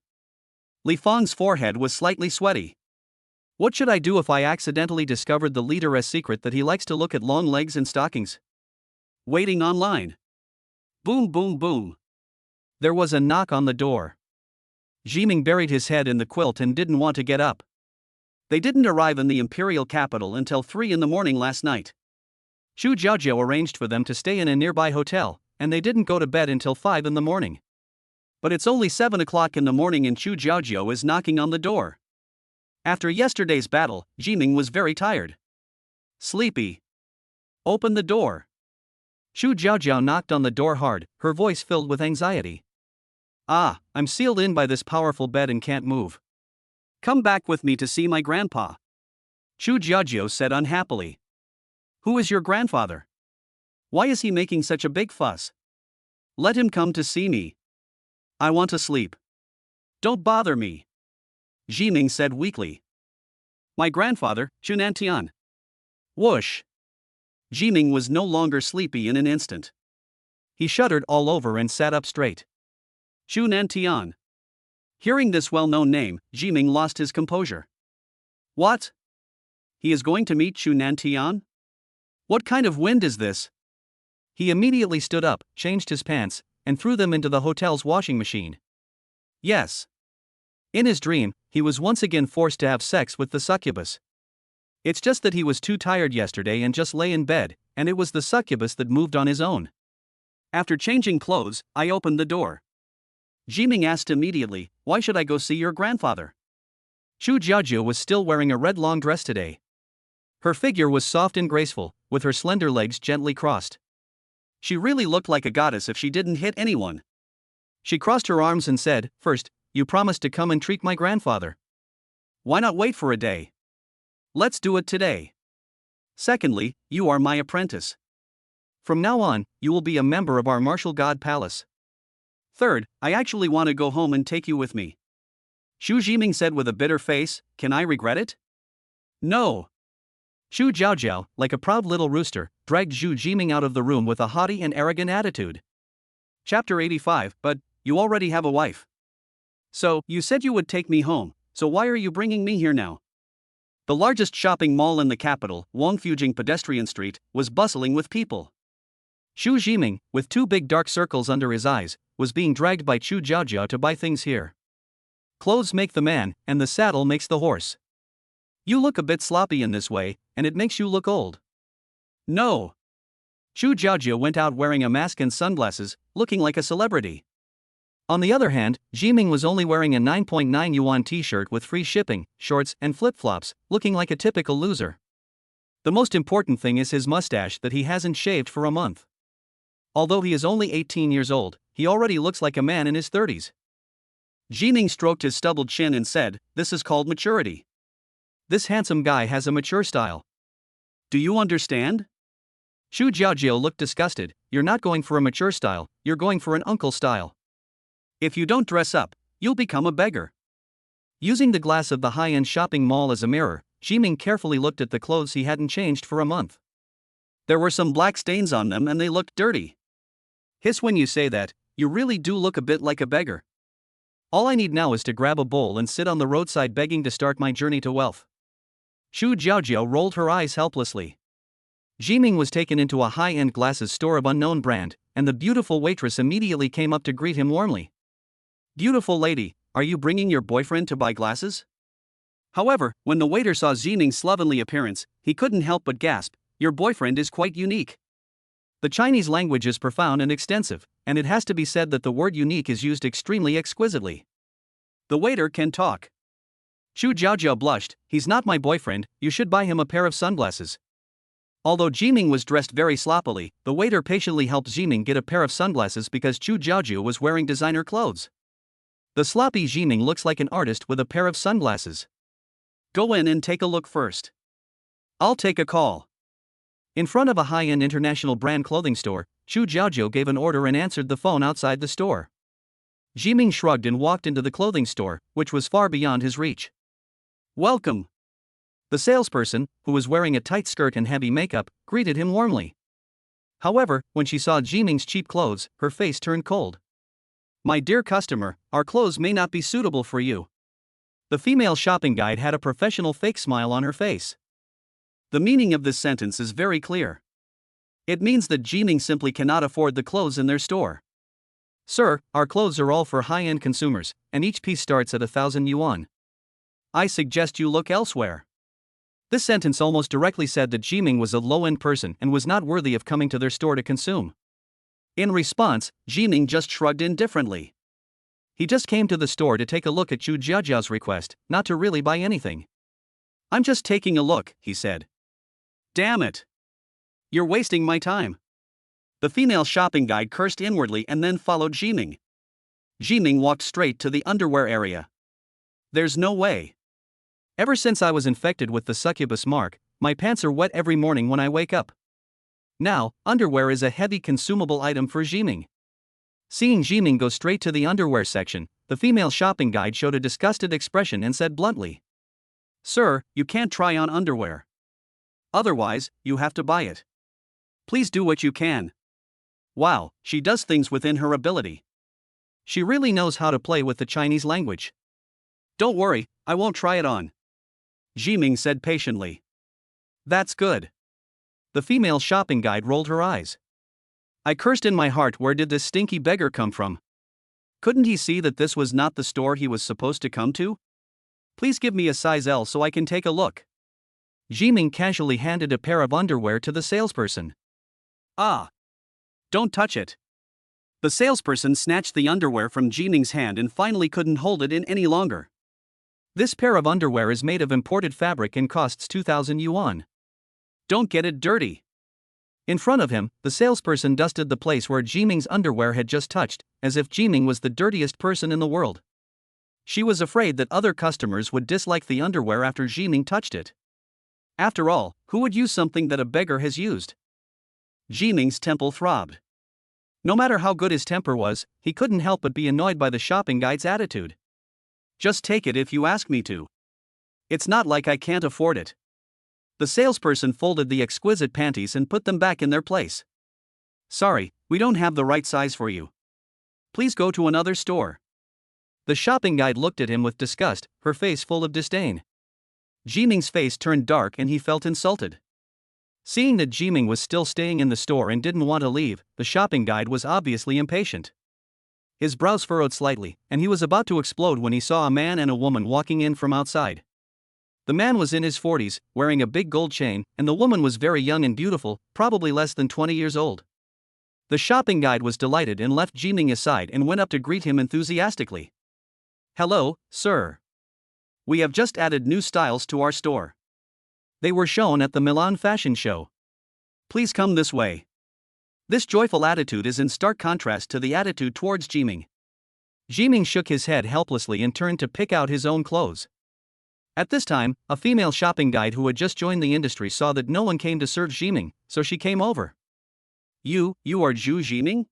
Li Fang's forehead was slightly sweaty. What should I do if I accidentally discovered the leader's secret that he likes to look at long legs and stockings? Waiting online. Boom boom boom. There was a knock on the door. Jiming buried his head in the quilt and didn't want to get up. They didn't arrive in the imperial capital until 3 in the morning last night. Xu Jiaojiao arranged for them to stay in a nearby hotel, and they didn't go to bed until 5 in the morning. But it's only 7 o'clock in the morning and Xu Jiaojiao is knocking on the door. After yesterday's battle, Jiming was very tired. Sleepy. Open the door. Xu Jiaojiao knocked on the door hard, her voice filled with anxiety. Ah, I'm sealed in by this powerful bed and can't move. Come back with me to see my grandpa. Xu Jiaojiao said unhappily. Who is your grandfather? Why is he making such a big fuss? Let him come to see me. I want to sleep. Don't bother me. Jiming said weakly. My grandfather, Chunantian. Whoosh. Jiming was no longer sleepy in an instant. He shuddered all over and sat up straight. Chunantian. Hearing this well-known name, Jiming lost his composure. What? He is going to meet Chunantian? What kind of wind is this? He immediately stood up, changed his pants, and threw them into the hotel's washing machine. Yes. In his dream, he was once again forced to have sex with the succubus. It's just that he was too tired yesterday and just lay in bed, and it was the succubus that moved on his own. After changing clothes, I opened the door. Jiming asked immediately, why should I go see your grandfather? Xu Jiaojiao was still wearing a red long dress today. Her figure was soft and graceful, with her slender legs gently crossed. She really looked like a goddess if she didn't hit anyone. She crossed her arms and said, First, you promised to come and treat my grandfather. Why not wait for a day? Let's do it today. Secondly, you are my apprentice. From now on, you will be a member of our martial god palace. Third, I actually want to go home and take you with me. Xu Jiming said with a bitter face, can I regret it? No. Xu Jiaojiao, like a proud little rooster, dragged Xu Jiming out of the room with a haughty and arrogant attitude. Chapter 85, but you already have a wife. So, you said you would take me home, so why are you bringing me here now? The largest shopping mall in the capital, Wangfujing Pedestrian Street, was bustling with people. Xu Jiming, with two big dark circles under his eyes, was being dragged by Xu Jiaojiao to buy things here. Clothes make the man, and the saddle makes the horse. You look a bit sloppy in this way, and it makes you look old. No. Xu Jiaojiao went out wearing a mask and sunglasses, looking like a celebrity. On the other hand, Jiming was only wearing a 9.9 yuan t-shirt with free shipping, shorts, and flip-flops, looking like a typical loser. The most important thing is his mustache that he hasn't shaved for a month. Although he is only 18 years old, he already looks like a man in his 30s. Jiming stroked his stubbled chin and said, this is called maturity. This handsome guy has a mature style. Do you understand? Xu Jiaojiao looked disgusted. You're not going for a mature style, you're going for an uncle style. If you don't dress up, you'll become a beggar. Using the glass of the high-end shopping mall as a mirror, Jiming carefully looked at the clothes he hadn't changed for a month. There were some black stains on them and they looked dirty. Hiss when you say that, you really do look a bit like a beggar. All I need now is to grab a bowl and sit on the roadside begging to start my journey to wealth. Xu Jiaojiao rolled her eyes helplessly. Jiming was taken into a high-end glasses store of unknown brand, and the beautiful waitress immediately came up to greet him warmly. Beautiful lady, are you bringing your boyfriend to buy glasses? However, when the waiter saw Jiming's slovenly appearance, he couldn't help but gasp, your boyfriend is quite unique. The Chinese language is profound and extensive, and it has to be said that the word unique is used extremely exquisitely. The waiter can talk. Xu Jiaojiao blushed, he's not my boyfriend, you should buy him a pair of sunglasses. Although Jiming was dressed very sloppily, the waiter patiently helped Jiming get a pair of sunglasses because Xu Jiaojiao was wearing designer clothes. The sloppy Jiming looks like an artist with a pair of sunglasses. Go in and take a look first. I'll take a call. In front of a high-end international brand clothing store, Xu Jiaojiao gave an order and answered the phone outside the store. Jiming shrugged and walked into the clothing store, which was far beyond his reach. Welcome. The salesperson, who was wearing a tight skirt and heavy makeup, greeted him warmly. However, when she saw Jiming's cheap clothes, her face turned cold. My dear customer, our clothes may not be suitable for you. The female shopping guide had a professional fake smile on her face. The meaning of this sentence is very clear. It means that Jiming simply cannot afford the clothes in their store. Sir, our clothes are all for high-end consumers, and each piece starts at 1,000 yuan. I suggest you look elsewhere. This sentence almost directly said that Jiming was a low-end person and was not worthy of coming to their store to consume. In response, Jiming just shrugged indifferently. He just came to the store to take a look at Zhu Jiajiao's request, not to really buy anything. I'm just taking a look, he said. Damn it. You're wasting my time. The female shopping guide cursed inwardly and then followed Jiming. Jiming walked straight to the underwear area. There's no way. Ever since I was infected with the succubus mark, my pants are wet every morning when I wake up. Now, underwear is a heavy consumable item for Jiming. Seeing Jiming go straight to the underwear section, the female shopping guide showed a disgusted expression and said bluntly, "Sir, you can't try on underwear. Otherwise, you have to buy it. Please do what you can." Wow, she does things within her ability. She really knows how to play with the Chinese language. Don't worry, I won't try it on, Jiming said patiently. That's good. The female shopping guide rolled her eyes. I cursed in my heart, where did this stinky beggar come from? Couldn't he see that this was not the store he was supposed to come to? Please give me a size L so I can take a look. Jiming casually handed a pair of underwear to the salesperson. Ah! Don't touch it. The salesperson snatched the underwear from Jiming's hand and finally couldn't hold it in any longer. This pair of underwear is made of imported fabric and costs 2,000 yuan. Don't get it dirty. In front of him, the salesperson dusted the place where Jiming's underwear had just touched, as if Jiming was the dirtiest person in the world. She was afraid that other customers would dislike the underwear after Jiming touched it. After all, who would use something that a beggar has used? Jiming's temple throbbed. No matter how good his temper was, he couldn't help but be annoyed by the shopping guide's attitude. Just take it if you ask me to. It's not like I can't afford it. The salesperson folded the exquisite panties and put them back in their place. Sorry, we don't have the right size for you. Please go to another store. The shopping guide looked at him with disgust, her face full of disdain. Jiming's face turned dark and he felt insulted. Seeing that Jiming was still staying in the store and didn't want to leave, the shopping guide was obviously impatient. His brows furrowed slightly, and he was about to explode when he saw a man and a woman walking in from outside. The man was in his 40s, wearing a big gold chain, and the woman was very young and beautiful, probably less than 20 years old. The shopping guide was delighted and left Jiming aside and went up to greet him enthusiastically. Hello, sir. We have just added new styles to our store. They were shown at the Milan Fashion Show. Please come this way. This joyful attitude is in stark contrast to the attitude towards Jiming. Jiming shook his head helplessly and turned to pick out his own clothes. At this time, a female shopping guide who had just joined the industry saw that no one came to serve Jiming, so she came over. You are Zhu Jiming?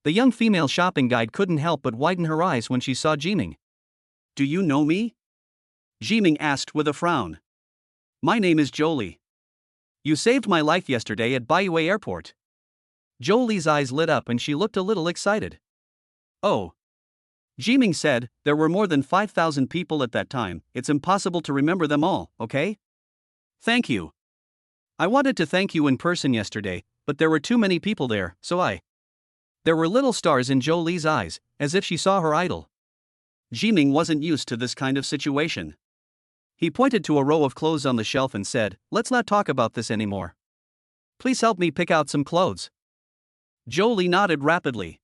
The young female shopping guide couldn't help but widen her eyes when she saw Jiming. Do you know me? Jiming asked with a frown. My name is Jolie. You saved my life yesterday at Baiyue Airport. Jolie's eyes lit up and she looked a little excited. Oh. Jiming said, there were more than 5,000 people at that time, it's impossible to remember them all, okay? Thank you. I wanted to thank you in person yesterday, but there were too many people there, so I. There were little stars in Jolie's eyes, as if she saw her idol. Jiming wasn't used to this kind of situation. He pointed to a row of clothes on the shelf and said, let's not talk about this anymore. Please help me pick out some clothes. Jolie nodded rapidly.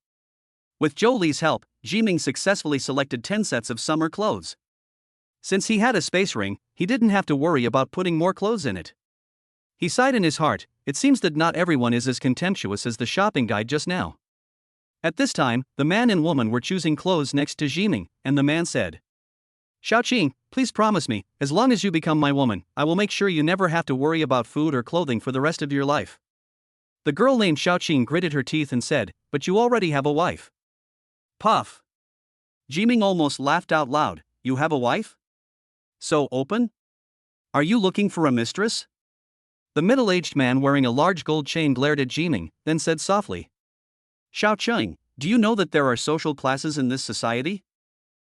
With Jolie's help, Jiming successfully selected 10 sets of summer clothes. Since he had a space ring, he didn't have to worry about putting more clothes in it. He sighed in his heart, it seems that not everyone is as contemptuous as the shopping guide just now. At this time, the man and woman were choosing clothes next to Jiming, and the man said, Xiaoqing, please promise me, as long as you become my woman, I will make sure you never have to worry about food or clothing for the rest of your life. The girl named Xiaoqing gritted her teeth and said, but you already have a wife. Puff. Jiming almost laughed out loud, you have a wife? So open? Are you looking for a mistress? The middle-aged man wearing a large gold chain glared at Jiming, then said softly, Xiaoqing, do you know that there are social classes in this society?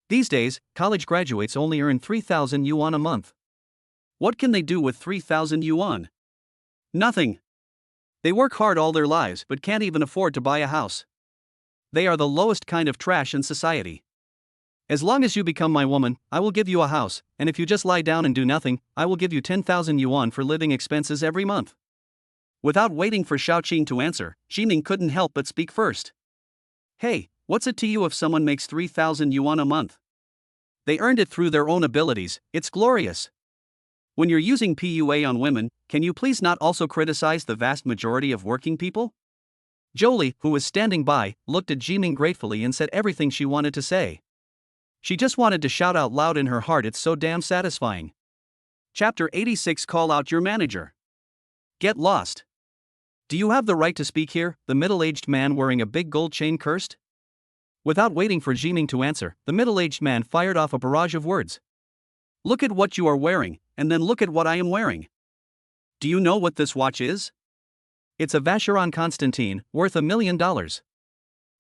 These days, college graduates only earn 3,000 yuan a month. What can they do with 3,000 yuan? Nothing. They work hard all their lives but can't even afford to buy a house. They are the lowest kind of trash in society. As long as you become my woman, I will give you a house, and if you just lie down and do nothing, I will give you 10,000 yuan for living expenses every month. Without waiting for Xiaoqing to answer, Jiming couldn't help but speak first. Hey, what's it to you if someone makes 3,000 yuan a month? They earned it through their own abilities, it's glorious. When you're using PUA on women, can you please not also criticize the vast majority of working people? Jolie, who was standing by, looked at Jiming gratefully and said everything she wanted to say. She just wanted to shout out loud in her heart, it's so damn satisfying. Chapter 86. Call out your manager. Get lost. Do you have the right to speak here? The middle-aged man wearing a big gold chain cursed. Without waiting for Jiming to answer, the middle-aged man fired off a barrage of words. Look at what you are wearing, and then look at what I am wearing. Do you know what this watch is? It's a Vacheron Constantin, worth $1 million.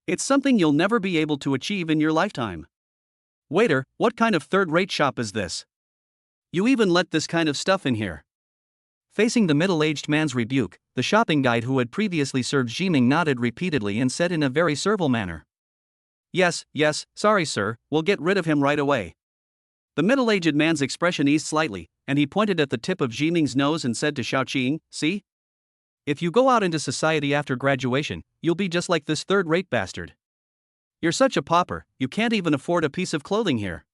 It's something you'll never be able to achieve in your lifetime. Waiter, what kind of third-rate shop is this? You even let this kind of stuff in here. Facing the middle-aged man's rebuke, the shopping guide who had previously served Jiming nodded repeatedly and said in a very servile manner. Yes, sorry sir, we'll get rid of him right away. The middle-aged man's expression eased slightly, and he pointed at the tip of Jiming's nose and said to Xiaoqing, see? If you go out into society after graduation, you'll be just like this third-rate bastard. You're such a pauper, you can't even afford a piece of clothing here.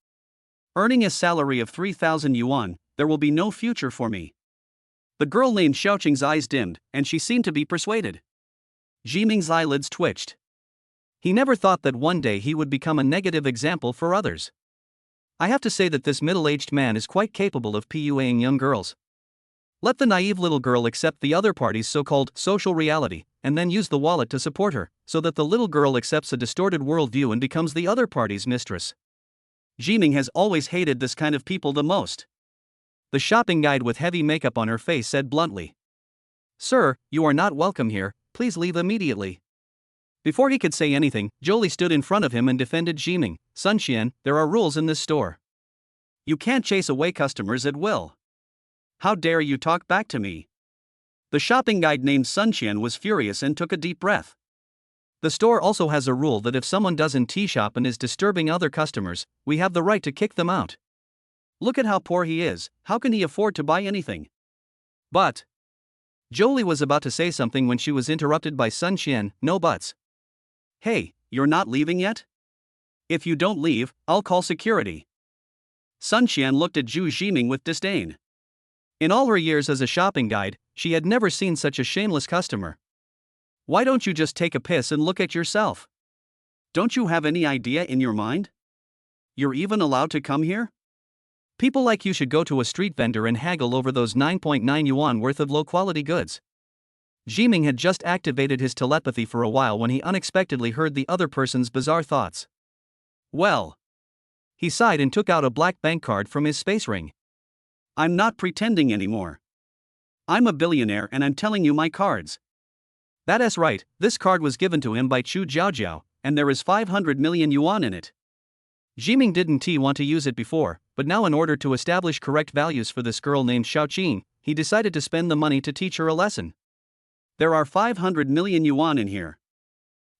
Earning a salary of 3,000 yuan, there will be no future for me. The girl named Xiaoqing's eyes dimmed, and she seemed to be persuaded. Jiming's eyelids twitched. He never thought that one day he would become a negative example for others. I have to say that this middle-aged man is quite capable of PUAing young girls. Let the naive little girl accept the other party's so-called social reality, and then use the wallet to support her, so that the little girl accepts a distorted worldview and becomes the other party's mistress. Jiming has always hated this kind of people the most. The shopping guide with heavy makeup on her face said bluntly. Sir, you are not welcome here, please leave immediately. Before he could say anything, Jolie stood in front of him and defended Jiming. Sun Xian, there are rules in this store. You can't chase away customers at will. How dare you talk back to me? The shopping guide named Sun Xian was furious and took a deep breath. The store also has a rule that if someone doesn't tea shop and is disturbing other customers, we have the right to kick them out. Look at how poor he is, how can he afford to buy anything? But Jolie was about to say something when she was interrupted by Sun Xian. No buts. Hey, you're not leaving yet? If you don't leave, I'll call security. Sun Xian looked at Zhu Jiming with disdain. In all her years as a shopping guide, she had never seen such a shameless customer. Why don't you just take a piss and look at yourself? Don't you have any idea in your mind? You're even allowed to come here? People like you should go to a street vendor and haggle over those 9.9 yuan worth of low-quality goods. Jiming had just activated his telepathy for a while when he unexpectedly heard the other person's bizarre thoughts. Well. He sighed and took out a black bank card from his space ring. I'm not pretending anymore. I'm a billionaire and I'm telling you my cards. That's right, this card was given to him by Chu Jiaojiao, and there is 500 million yuan in it. Jiming didn't want to use it before, but now in order to establish correct values for this girl named Xiaoqing, he decided to spend the money to teach her a lesson. There are 500 million yuan in here.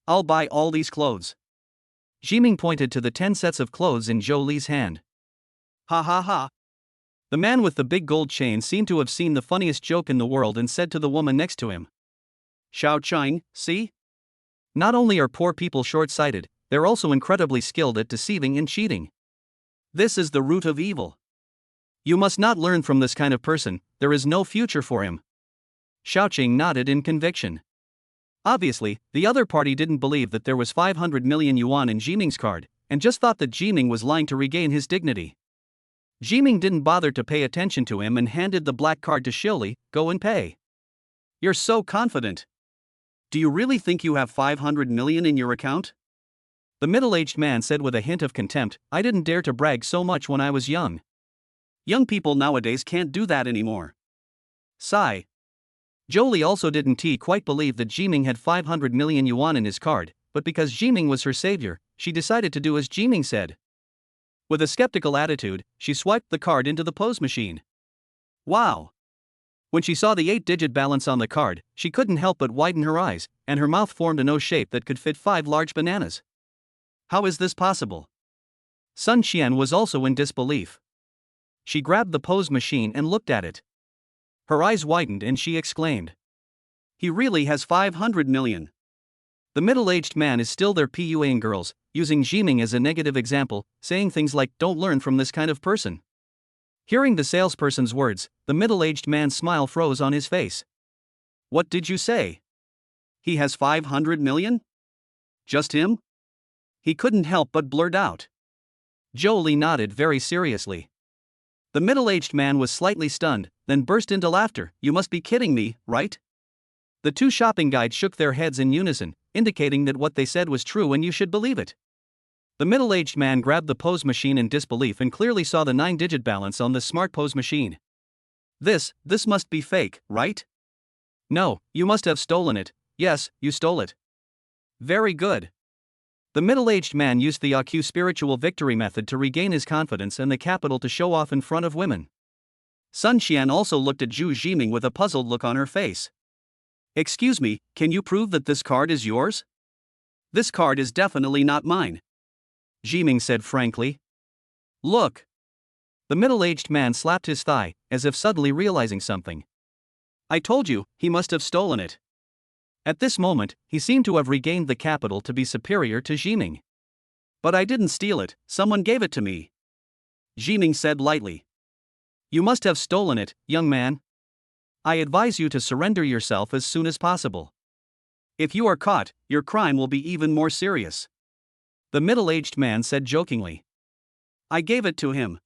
I'll buy all these clothes. Jiming pointed to the 10 sets of clothes in Zhou Li's hand. Ha ha ha. The man with the big gold chain seemed to have seen the funniest joke in the world and said to the woman next to him. Xiaoqing, see? Not only are poor people short-sighted, they're also incredibly skilled at deceiving and cheating. This is the root of evil. You must not learn from this kind of person, there is no future for him. Xiaoqing nodded in conviction. Obviously, the other party didn't believe that there was 500 million yuan in Jiming's card, and just thought that Jiming was lying to regain his dignity. Jiming didn't bother to pay attention to him and handed the black card to Shili. Go and pay. You're so confident. Do you really think you have 500 million in your account? The middle-aged man said with a hint of contempt, I didn't dare to brag so much when I was young. Young people nowadays can't do that anymore. Sigh. Jolie also didn't quite believe that Jiming had 500 million yuan in his card, but because Jiming was her savior, she decided to do as Jiming said. With a skeptical attitude, she swiped the card into the POS machine. Wow! When she saw the 8-digit balance on the card, she couldn't help but widen her eyes, and her mouth formed an O shape that could fit 5 large bananas. How is this possible? Sun Qian was also in disbelief. She grabbed the pose machine and looked at it. Her eyes widened and she exclaimed, "He really has 500 million. The middle-aged man is still there puing girls, using Jiming as a negative example, saying things like, "Don't learn from this kind of person." Hearing the salesperson's words, the middle-aged man's smile froze on his face. "What did you say? He has 500 million? Just him?" He couldn't help but blurt out. Jolie nodded very seriously. The middle-aged man was slightly stunned, then burst into laughter. "You must be kidding me, right?" The two shopping guides shook their heads in unison, indicating that what they said was true and you should believe it. The middle-aged man grabbed the pose machine in disbelief and clearly saw the 9-digit balance on the smart pose machine. This must be fake, right?" "No, you must have stolen it." "Yes, you stole it." "Very good." The middle-aged man used the AQ spiritual victory method to regain his confidence and the capital to show off in front of women. Sun Qian also looked at Zhu Jiming with a puzzled look on her face. "Excuse me, can you prove that this card is yours?" "This card is definitely not mine," Jiming said frankly. "Look." The middle-aged man slapped his thigh, as if suddenly realizing something. "I told you, he must have stolen it." At this moment, he seemed to have regained the capital to be superior to Jiming. "But I didn't steal it, someone gave it to me," Jiming said lightly. "You must have stolen it, young man. I advise you to surrender yourself as soon as possible. If you are caught, your crime will be even more serious," the middle-aged man said jokingly. "I gave it to him."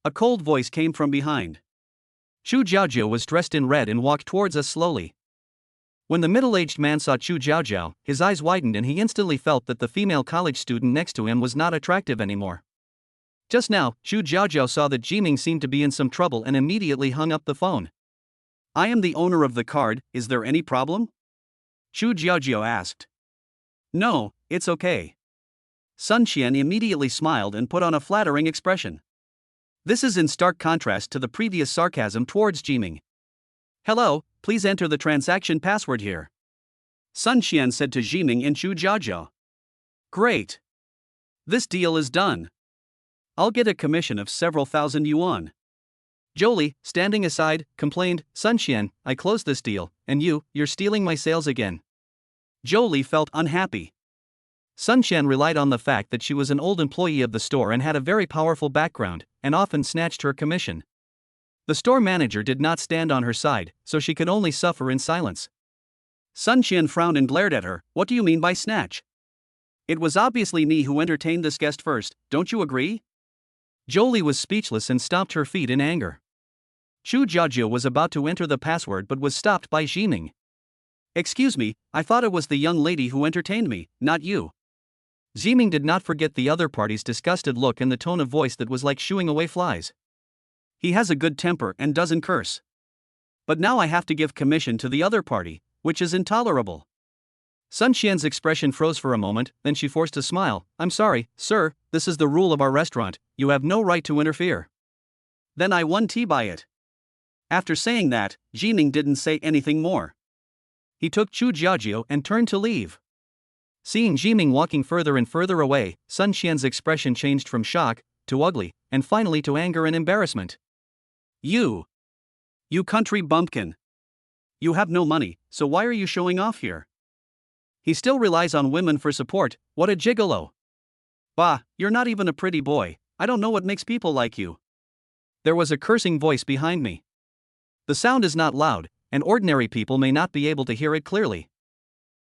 A cold voice came from behind. Chu Jiaojiao was dressed in red and walked towards us slowly. When the middle-aged man saw Chu Jiaojiao, his eyes widened and he instantly felt that the female college student next to him was not attractive anymore. Just now, Chu Jiaojiao saw that Jiming seemed to be in some trouble and immediately hung up the phone. "I am the owner of the card, is there any problem?" Chu Jiaojiao asked. "No, it's okay." Sun Qian immediately smiled and put on a flattering expression. This is in stark contrast to the previous sarcasm towards Jiming. "Hello, please enter the transaction password here," Sun Qian said to Jiming and Chu Jiaojiao. "Great. This deal is done. I'll get a commission of several thousand yuan." Jolie, standing aside, complained, "Sun Qian, I closed this deal, and you're stealing my sales again." Jolie felt unhappy. Sun Qian relied on the fact that she was an old employee of the store and had a very powerful background, and often snatched her commission. The store manager did not stand on her side, so she could only suffer in silence. Sun Qian frowned and glared at her. "What do you mean by snatch? It was obviously me who entertained this guest first, don't you agree?" Jolie was speechless and stomped her feet in anger. Chu Jiaojiao was about to enter the password but was stopped by Jiming. "Excuse me, I thought it was the young lady who entertained me, not you." Jiming did not forget the other party's disgusted look and the tone of voice that was like shooing away flies. "He has a good temper and doesn't curse. But now I have to give commission to the other party, which is intolerable." Sun Qian's expression froze for a moment, then she forced a smile. "I'm sorry, sir, this is the rule of our restaurant, you have no right to interfere." "Then I won tea by it." After saying that, Jiming didn't say anything more. He took Chu Jiaojiao and turned to leave. Seeing Jiming walking further and further away, Sun Qian's expression changed from shock to ugly, and finally to anger and embarrassment. You country bumpkin. You have no money, so why are you showing off here?" "He still relies on women for support, what a gigolo." "Bah, you're not even a pretty boy, I don't know what makes people like you." There was a cursing voice behind me. The sound is not loud, and ordinary people may not be able to hear it clearly.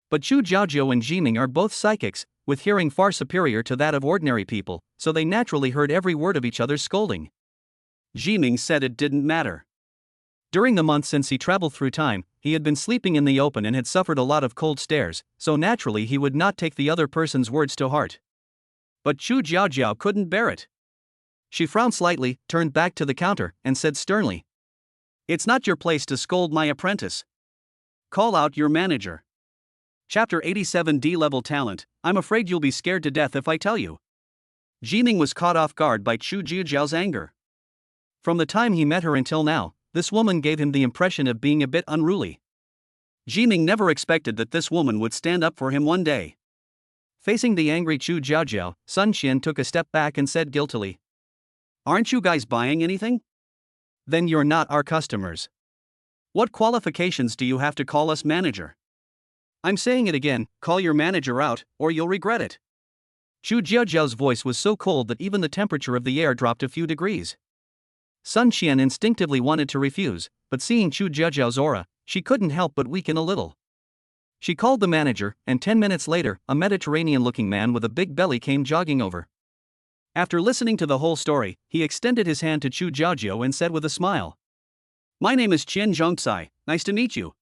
But Chu Jiaojiao and Jiming are both psychics, with hearing far superior to that of ordinary people, so they naturally heard every word of each other's scolding. Jiming said it didn't matter. During the months since he traveled through time, he had been sleeping in the open and had suffered a lot of cold stares, so naturally he would not take the other person's words to heart. But Chu Jiaojiao couldn't bear it. She frowned slightly, turned back to the counter, and said sternly, "It's not your place to scold my apprentice. Call out your manager." Chapter 87 D-Level Talent, I'm afraid you'll be scared to death if I tell you. Jiming was caught off guard by Chu Jiaojiao's anger. From the time he met her until now, this woman gave him the impression of being a bit unruly. Jiming never expected that this woman would stand up for him one day. Facing the angry Chu Jiaojiao, Sun Qian took a step back and said guiltily, Aren't you guys buying anything? Then you're not our customers. What qualifications do you have to call us manager? I'm saying it again, call your manager out, or you'll regret it. Chu Jiaojiao's voice was so cold that even the temperature of the air dropped a few degrees. Sun Qian instinctively wanted to refuse, but seeing Chu Jiaojiao's aura, she couldn't help but weaken a little. She called the manager, and 10 minutes later, a Mediterranean-looking man with a big belly came jogging over. After listening to the whole story, he extended his hand to Chu Jiaojiao and said with a smile, My name is Qian Zhongsai, nice to meet you.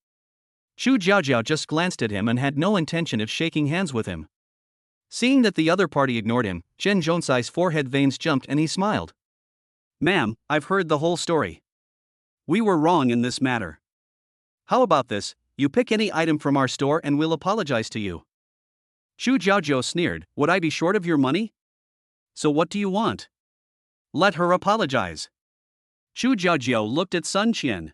Chu Jiaojiao just glanced at him and had no intention of shaking hands with him. Seeing that the other party ignored him, Qian Zhongsai's forehead veins jumped and he smiled. Ma'am, I've heard the whole story. We were wrong in this matter. How about this, you pick any item from our store and we'll apologize to you. Chu Jiaojiao sneered, Would I be short of your money? So what do you want? Let her apologize. Chu Jiaojiao looked at Sun Qian.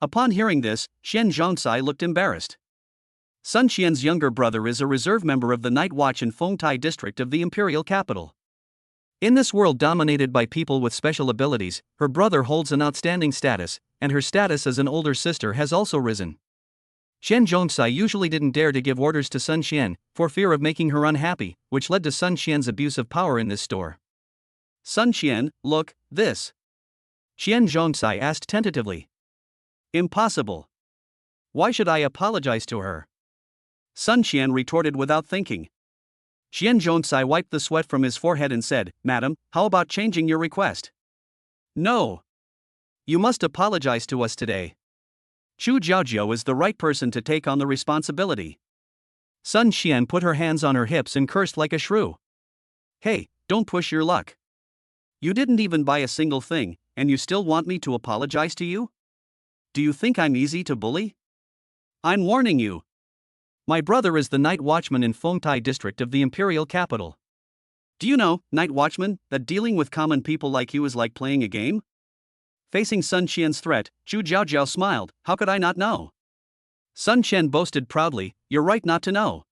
Upon hearing this, Qian Zhongsai looked embarrassed. Sun Qian's younger brother is a reserve member of the Night Watch in Fengtai district of the imperial capital. In this world dominated by people with special abilities, her brother holds an outstanding status, and her status as an older sister has also risen. Qian Zhongsai usually didn't dare to give orders to Sun Qian, for fear of making her unhappy, which led to Sun Qian's abuse of power in this store. Sun Qian, look, this. Qian Zhongsai asked tentatively. Impossible. Why should I apologize to her? Sun Qian retorted without thinking. Qian Zhongsai wiped the sweat from his forehead and said, Madam, how about changing your request? No. You must apologize to us today. Chu Jiaojiao is the right person to take on the responsibility. Sun Qian put her hands on her hips and cursed like a shrew. Hey, don't push your luck. You didn't even buy a single thing, and you still want me to apologize to you? Do you think I'm easy to bully? I'm warning you. My brother is the night watchman in Fengtai district of the imperial capital. Do you know, night watchman, that dealing with common people like you is like playing a game? Facing Sun Qian's threat, Chu Jiaojiao smiled, How could I not know? Sun Qian boasted proudly, You're right not to know.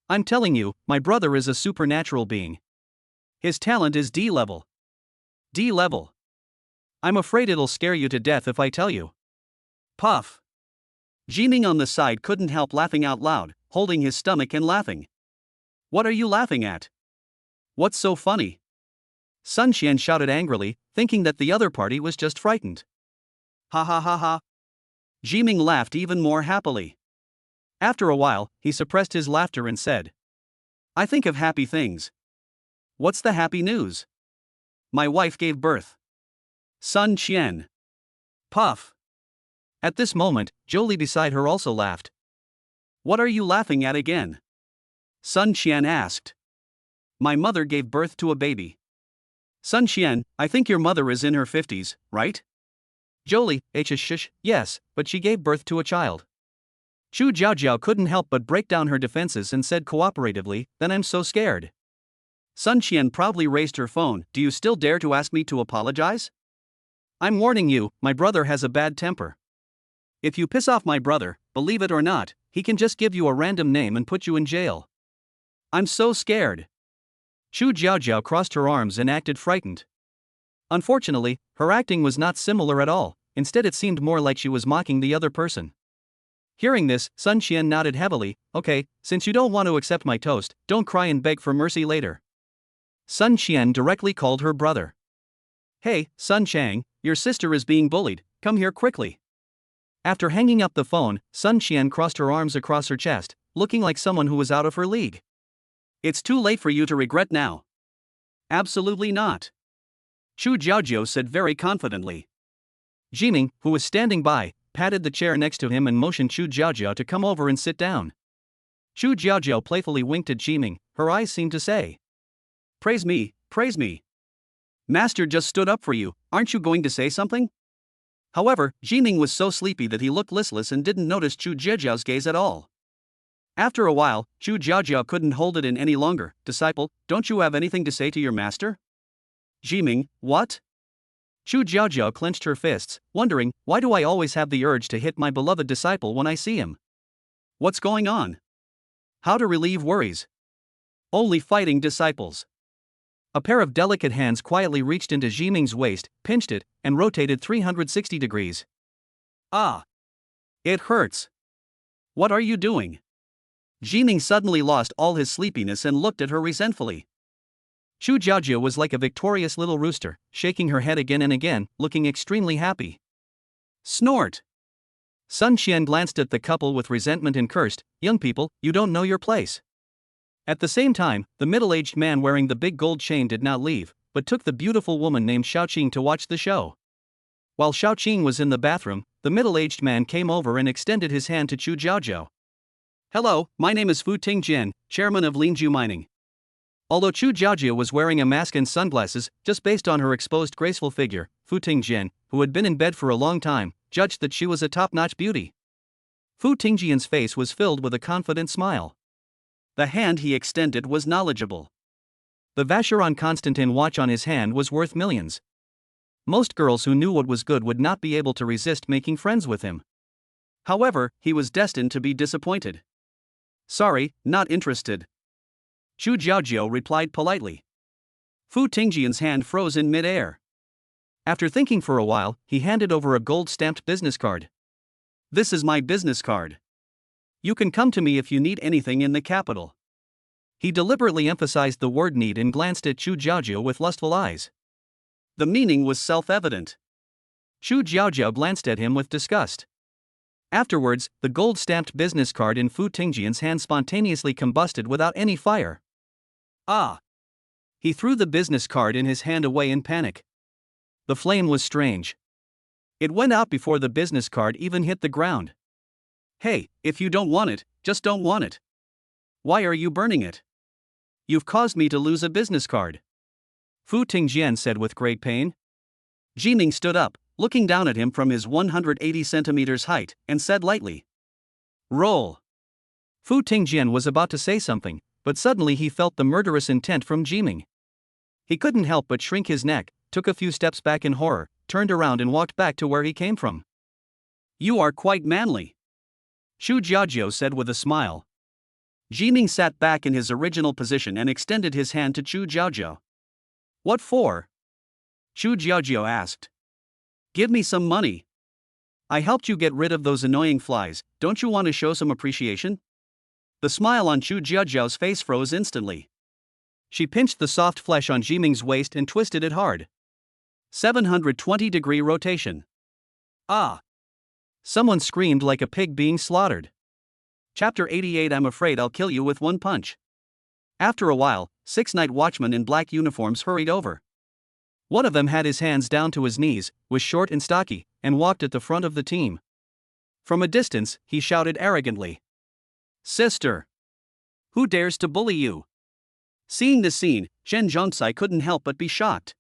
I'm telling you, my brother is a supernatural being. His talent is D level. D level. I'm afraid it'll scare you to death if I tell you. Puff. Jiming on the side couldn't help laughing out loud, holding his stomach and laughing. What are you laughing at? What's so funny? Sun Qian shouted angrily, thinking that the other party was just frightened. Ha ha ha ha. Jiming laughed even more happily. After a while, he suppressed his laughter and said, I think of happy things. What's the happy news? My wife gave birth. Sun Qian. Puff. At this moment, Jolie beside her also laughed. What are you laughing at again? Sun Qian asked. My mother gave birth to a baby. Sun Qian, I think your mother is in her 50s, right? Jolie, shush, yes, but she gave birth to a child. Chu Jiaojiao couldn't help but break down her defenses and said cooperatively, Then I'm so scared. Sun Qian proudly raised her phone, Do you still dare to ask me to apologize? I'm warning you, my brother has a bad temper. If you piss off my brother, believe it or not, he can just give you a random name and put you in jail. I'm so scared. Chu Jiaojiao crossed her arms and acted frightened. Unfortunately, her acting was not similar at all, instead it seemed more like she was mocking the other person. Hearing this, Sun Qian nodded heavily, Okay, since you don't want to accept my toast, don't cry and beg for mercy later. Sun Qian directly called her brother. Hey, Sun Chang, your sister is being bullied, come here quickly. After hanging up the phone, Sun Qian crossed her arms across her chest, looking like someone who was out of her league. It's too late for you to regret now. Absolutely not. Chu Jiaojiao said very confidently. Jiming, who was standing by, patted the chair next to him and motioned Chu Jiaojiao to come over and sit down. Chu Jiaojiao playfully winked at Jiming, her eyes seemed to say. Praise me, praise me. Master just stood up for you, aren't you going to say something? However, Jiming was so sleepy that he looked listless and didn't notice Chu Jiaojiao's gaze at all. After a while, Chu Jiaojiao couldn't hold it in any longer. Disciple, don't you have anything to say to your master? Jiming, what? Chu Jiaojiao clenched her fists, wondering, why do I always have the urge to hit my beloved disciple when I see him? What's going on? How to relieve worries? Only fighting disciples. A pair of delicate hands quietly reached into Jiming's waist, pinched it, and rotated 360 degrees. Ah! It hurts. What are you doing? Jiming suddenly lost all his sleepiness and looked at her resentfully. Chu Jiaojia was like a victorious little rooster, shaking her head again and again, looking extremely happy. Snort! Sun Qian glanced at the couple with resentment and cursed, "Young people, you don't know your place." At the same time, the middle-aged man wearing the big gold chain did not leave, but took the beautiful woman named Xiaoqing to watch the show. While Xiaoqing was in the bathroom, the middle-aged man came over and extended his hand to Chu Jiaojiao. Hello, my name is Fu Tingjian, chairman of Linju Mining. Although Chu Jiaojia was wearing a mask and sunglasses, just based on her exposed graceful figure, Fu Tingjian, who had been in bed for a long time, judged that she was a top-notch beauty. Fu Tingjian's face was filled with a confident smile. The hand he extended was knowledgeable. The Vacheron Constantin watch on his hand was worth millions. Most girls who knew what was good would not be able to resist making friends with him. However, he was destined to be disappointed. Sorry, not interested. Chu Jiaojiao replied politely. Fu Tingjian's hand froze in mid-air. After thinking for a while, he handed over a gold-stamped business card. This is my business card. You can come to me if you need anything in the capital. He deliberately emphasized the word need and glanced at Chu Jiaojiao with lustful eyes. The meaning was self-evident. Chu Jiaojiao glanced at him with disgust. Afterwards, the gold-stamped business card in Fu Tingjian's hand spontaneously combusted without any fire. Ah! He threw the business card in his hand away in panic. The flame was strange. It went out before the business card even hit the ground. Hey, if you don't want it, just don't want it. Why are you burning it? You've caused me to lose a business card. Fu Tingjian said with great pain. Jiming stood up, looking down at him from his 180 centimeters height, and said lightly, "Roll." Fu Tingjian was about to say something, but suddenly he felt the murderous intent from Jiming. He couldn't help but shrink his neck, took a few steps back in horror, turned around and walked back to where he came from. You are quite manly, Chu Jiaojiao said with a smile. Jiming sat back in his original position and extended his hand to Chu Jiaojiao. What for? Chu Jiaojiao asked. Give me some money. I helped you get rid of those annoying flies, don't you want to show some appreciation? The smile on Chu Jiaojiao's face froze instantly. She pinched the soft flesh on Jiming's waist and twisted it hard. 720-degree rotation. Ah! Someone screamed like a pig being slaughtered. Chapter 88. I'm afraid I'll kill you with one punch. After a while, 6 night watchmen in black uniforms hurried over. One of them had his hands down to his knees, was short and stocky, and walked at the front of the team. From a distance, he shouted arrogantly, "Sister! Who dares to bully you?" Seeing the scene, Zhen Zhongsai couldn't help but be shocked.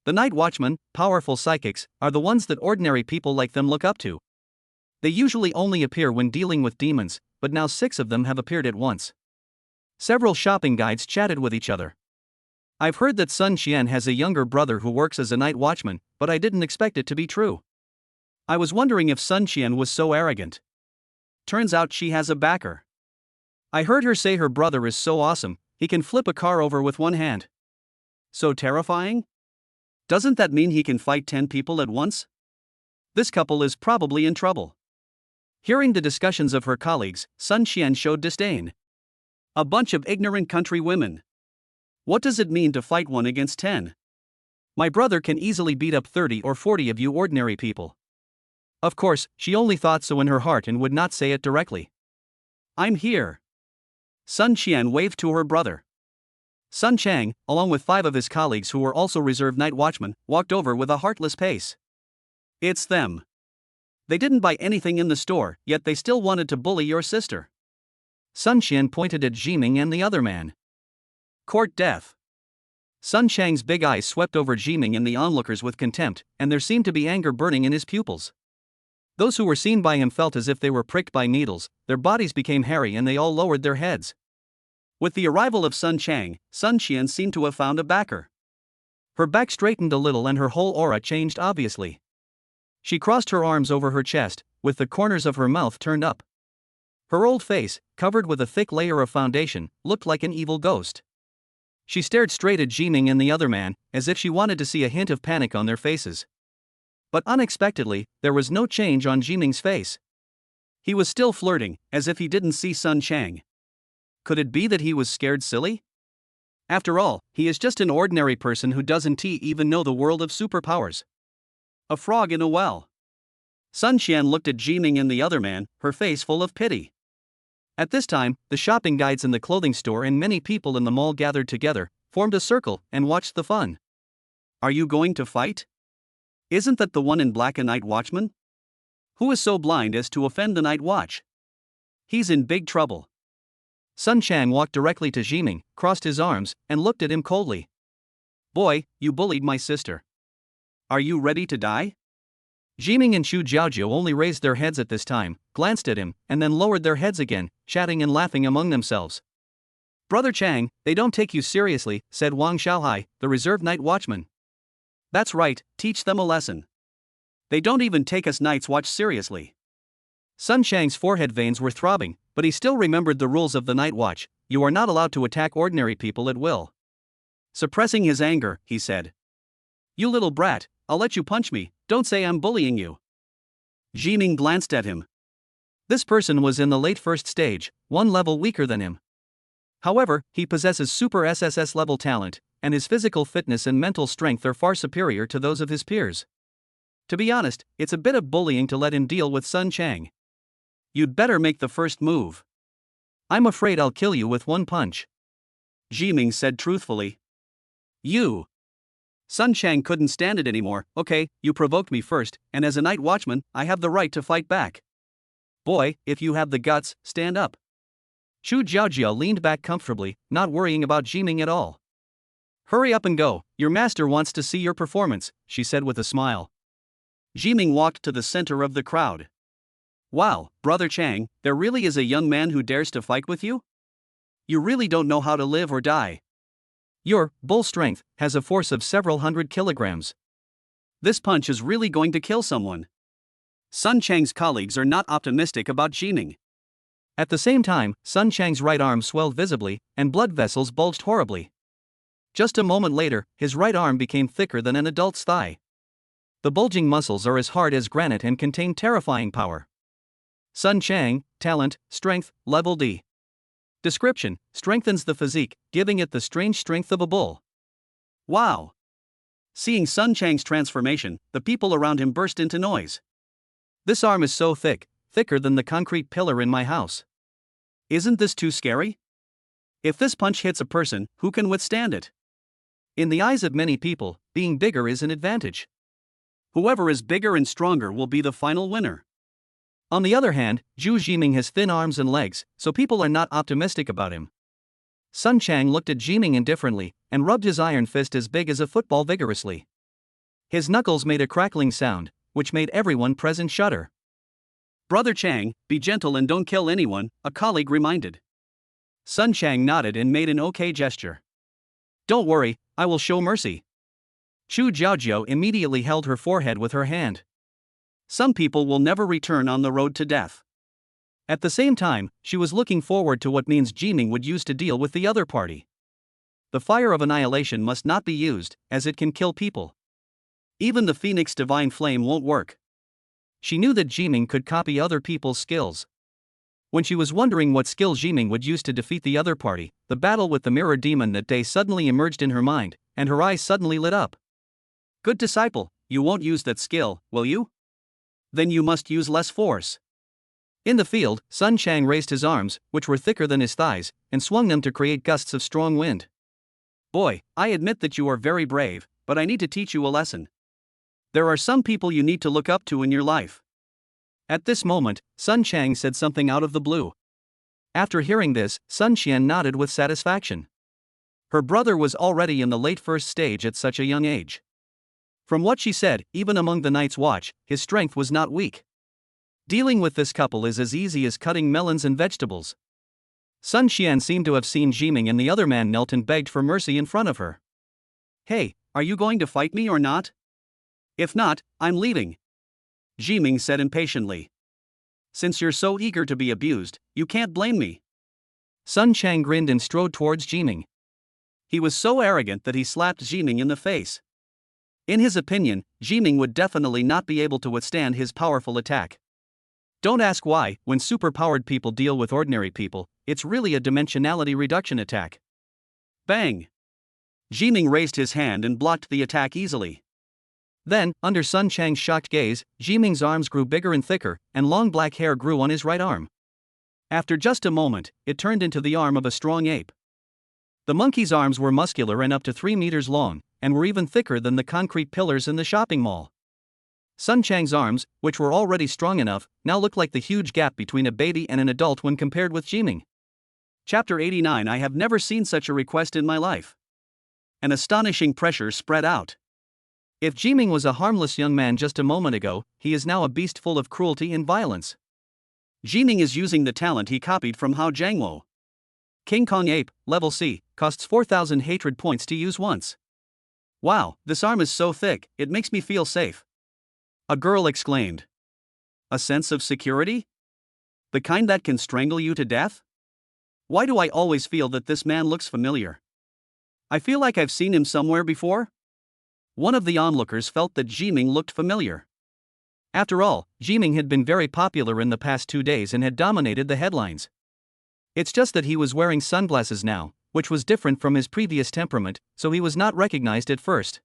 The night watchmen, powerful psychics, are the ones that ordinary people like them look up to. They usually only appear when dealing with demons, but now 6 of them have appeared at once. Several shopping guides chatted with each other. I've heard that Sun Qian has a younger brother who works as a night watchman, but I didn't expect it to be true. I was wondering if Sun Qian was so arrogant. Turns out she has a backer. I heard her say her brother is so awesome, he can flip a car over with one hand. So terrifying? Doesn't that mean he can fight 10 people at once? This couple is probably in trouble. Hearing the discussions of her colleagues, Sun Qian showed disdain. A bunch of ignorant country women. What does it mean to fight 1 against 10? My brother can easily beat up 30 or 40 of you ordinary people. Of course, she only thought so in her heart and would not say it directly. I'm here. Sun Qian waved to her brother. Sun Chang, along with 5 of his colleagues who were also reserve night watchmen, walked over with a heartless pace. It's them. They didn't buy anything in the store, yet they still wanted to bully your sister. Sun Qian pointed at Jiming and the other man. Court death. Sun Chang's big eyes swept over Jiming and the onlookers with contempt, and there seemed to be anger burning in his pupils. Those who were seen by him felt as if they were pricked by needles, their bodies became hairy and they all lowered their heads. With the arrival of Sun Chang, Sun Qian seemed to have found a backer. Her back straightened a little and her whole aura changed obviously. She crossed her arms over her chest, with the corners of her mouth turned up. Her old face, covered with a thick layer of foundation, looked like an evil ghost. She stared straight at Jiming and the other man, as if she wanted to see a hint of panic on their faces. But unexpectedly, there was no change on Jiming's face. He was still flirting, as if he didn't see Sun Chang. Could it be that he was scared silly? After all, he is just an ordinary person who doesn't even know the world of superpowers. A frog in a well. Sun Qian looked at Jiming and the other man, her face full of pity. At this time, the shopping guides in the clothing store and many people in the mall gathered together, formed a circle, and watched the fun. Are you going to fight? Isn't that the one in black, a night watchman? Who is so blind as to offend the night watch? He's in big trouble. Sun Chang walked directly to Jiming, crossed his arms, and looked at him coldly. Boy, you bullied my sister. Are you ready to die? Jiming and Xu Jiaojiu only raised their heads at this time, glanced at him, and then lowered their heads again, chatting and laughing among themselves. Brother Chang, they don't take you seriously, said Wang Xiaohai, the reserve night watchman. That's right, teach them a lesson. They don't even take us night's watch seriously. Sun Chang's forehead veins were throbbing, but he still remembered the rules of the night watch. You are not allowed to attack ordinary people at will. Suppressing his anger, he said. You little brat, I'll let you punch me, don't say I'm bullying you. Jiming glanced at him. This person was in the late first stage, one level weaker than him. However, he possesses super SSS level talent, and his physical fitness and mental strength are far superior to those of his peers. To be honest, it's a bit of bullying to let him deal with Sun Chang. You'd better make the first move. I'm afraid I'll kill you with one punch. Jiming said truthfully. You. Sun Chang couldn't stand it anymore. Okay, you provoked me first, and as a night watchman, I have the right to fight back. Boy, if you have the guts, stand up. Xu Jiaojiao leaned back comfortably, not worrying about Jiming at all. Hurry up and go, your master wants to see your performance, she said with a smile. Jiming walked to the center of the crowd. Wow, Brother Chang, there really is a young man who dares to fight with you? You really don't know how to live or die. Your bull strength has a force of several hundred kilograms. This punch is really going to kill someone. Sun Chang's colleagues are not optimistic about Jiming. At the same time, Sun Chang's right arm swelled visibly, and blood vessels bulged horribly. Just a moment later, his right arm became thicker than an adult's thigh. The bulging muscles are as hard as granite and contain terrifying power. Sun Chang, talent, strength, level D. Description: strengthens the physique, giving it the strange strength of a bull. Wow! Seeing Sun Chang's transformation, the people around him burst into noise. This arm is so thick, thicker than the concrete pillar in my house. Isn't this too scary? If this punch hits a person, who can withstand it? In the eyes of many people, being bigger is an advantage. Whoever is bigger and stronger will be the final winner. On the other hand, Zhu Jiming has thin arms and legs, so people are not optimistic about him. Sun Chang looked at Jiming indifferently, and rubbed his iron fist as big as a football vigorously. His knuckles made a crackling sound, which made everyone present shudder. Brother Chang, be gentle and don't kill anyone, a colleague reminded. Sun Chang nodded and made an okay gesture. Don't worry, I will show mercy. Xu Jiaojiao immediately held her forehead with her hand. Some people will never return on the road to death. At the same time, she was looking forward to what means Jiming would use to deal with the other party. The fire of annihilation must not be used, as it can kill people. Even the Phoenix Divine Flame won't work. She knew that Jiming could copy other people's skills. When she was wondering what skill Jiming would use to defeat the other party, the battle with the mirror demon that day suddenly emerged in her mind, and her eyes suddenly lit up. Good disciple, you won't use that skill, will you? Then you must use less force. In the field, Sun Chang raised his arms, which were thicker than his thighs, and swung them to create gusts of strong wind. Boy, I admit that you are very brave, but I need to teach you a lesson. There are some people you need to look up to in your life. At this moment, Sun Chang said something out of the blue. After hearing this, Sun Qian nodded with satisfaction. Her brother was already in the late first stage at such a young age. From what she said, even among the Night's Watch, his strength was not weak. Dealing with this couple is as easy as cutting melons and vegetables. Sun Qian seemed to have seen Jiming and the other man knelt and begged for mercy in front of her. Hey, are you going to fight me or not? If not, I'm leaving. Jiming said impatiently. Since you're so eager to be abused, you can't blame me. Sun Chang grinned and strode towards Jiming. He was so arrogant that he slapped Jiming in the face. In his opinion, Jiming would definitely not be able to withstand his powerful attack. Don't ask why, when superpowered people deal with ordinary people, it's really a dimensionality reduction attack. Bang! Jiming raised his hand and blocked the attack easily. Then, under Sun Chang's shocked gaze, Jiming's arms grew bigger and thicker, and long black hair grew on his right arm. After just a moment, it turned into the arm of a strong ape. The monkey's arms were muscular and up to 3 meters long, and were even thicker than the concrete pillars in the shopping mall. Sun Chang's arms, which were already strong enough, now looked like the huge gap between a baby and an adult when compared with Jiming. Chapter 89. I have never seen such a request in my life. An astonishing pressure spread out. If Jiming was a harmless young man just a moment ago, he is now a beast full of cruelty and violence. Jiming is using the talent he copied from Hao Jiangwo. King Kong Ape, level C, costs 4,000 hatred points to use once. Wow, this arm is so thick, it makes me feel safe. A girl exclaimed. A sense of security? The kind that can strangle you to death? Why do I always feel that this man looks familiar? I feel like I've seen him somewhere before? One of the onlookers felt that Jiming looked familiar. After all, Jiming had been very popular in the past 2 days and had dominated the headlines. It's just that he was wearing sunglasses now, which was different from his previous temperament, so he was not recognized at first.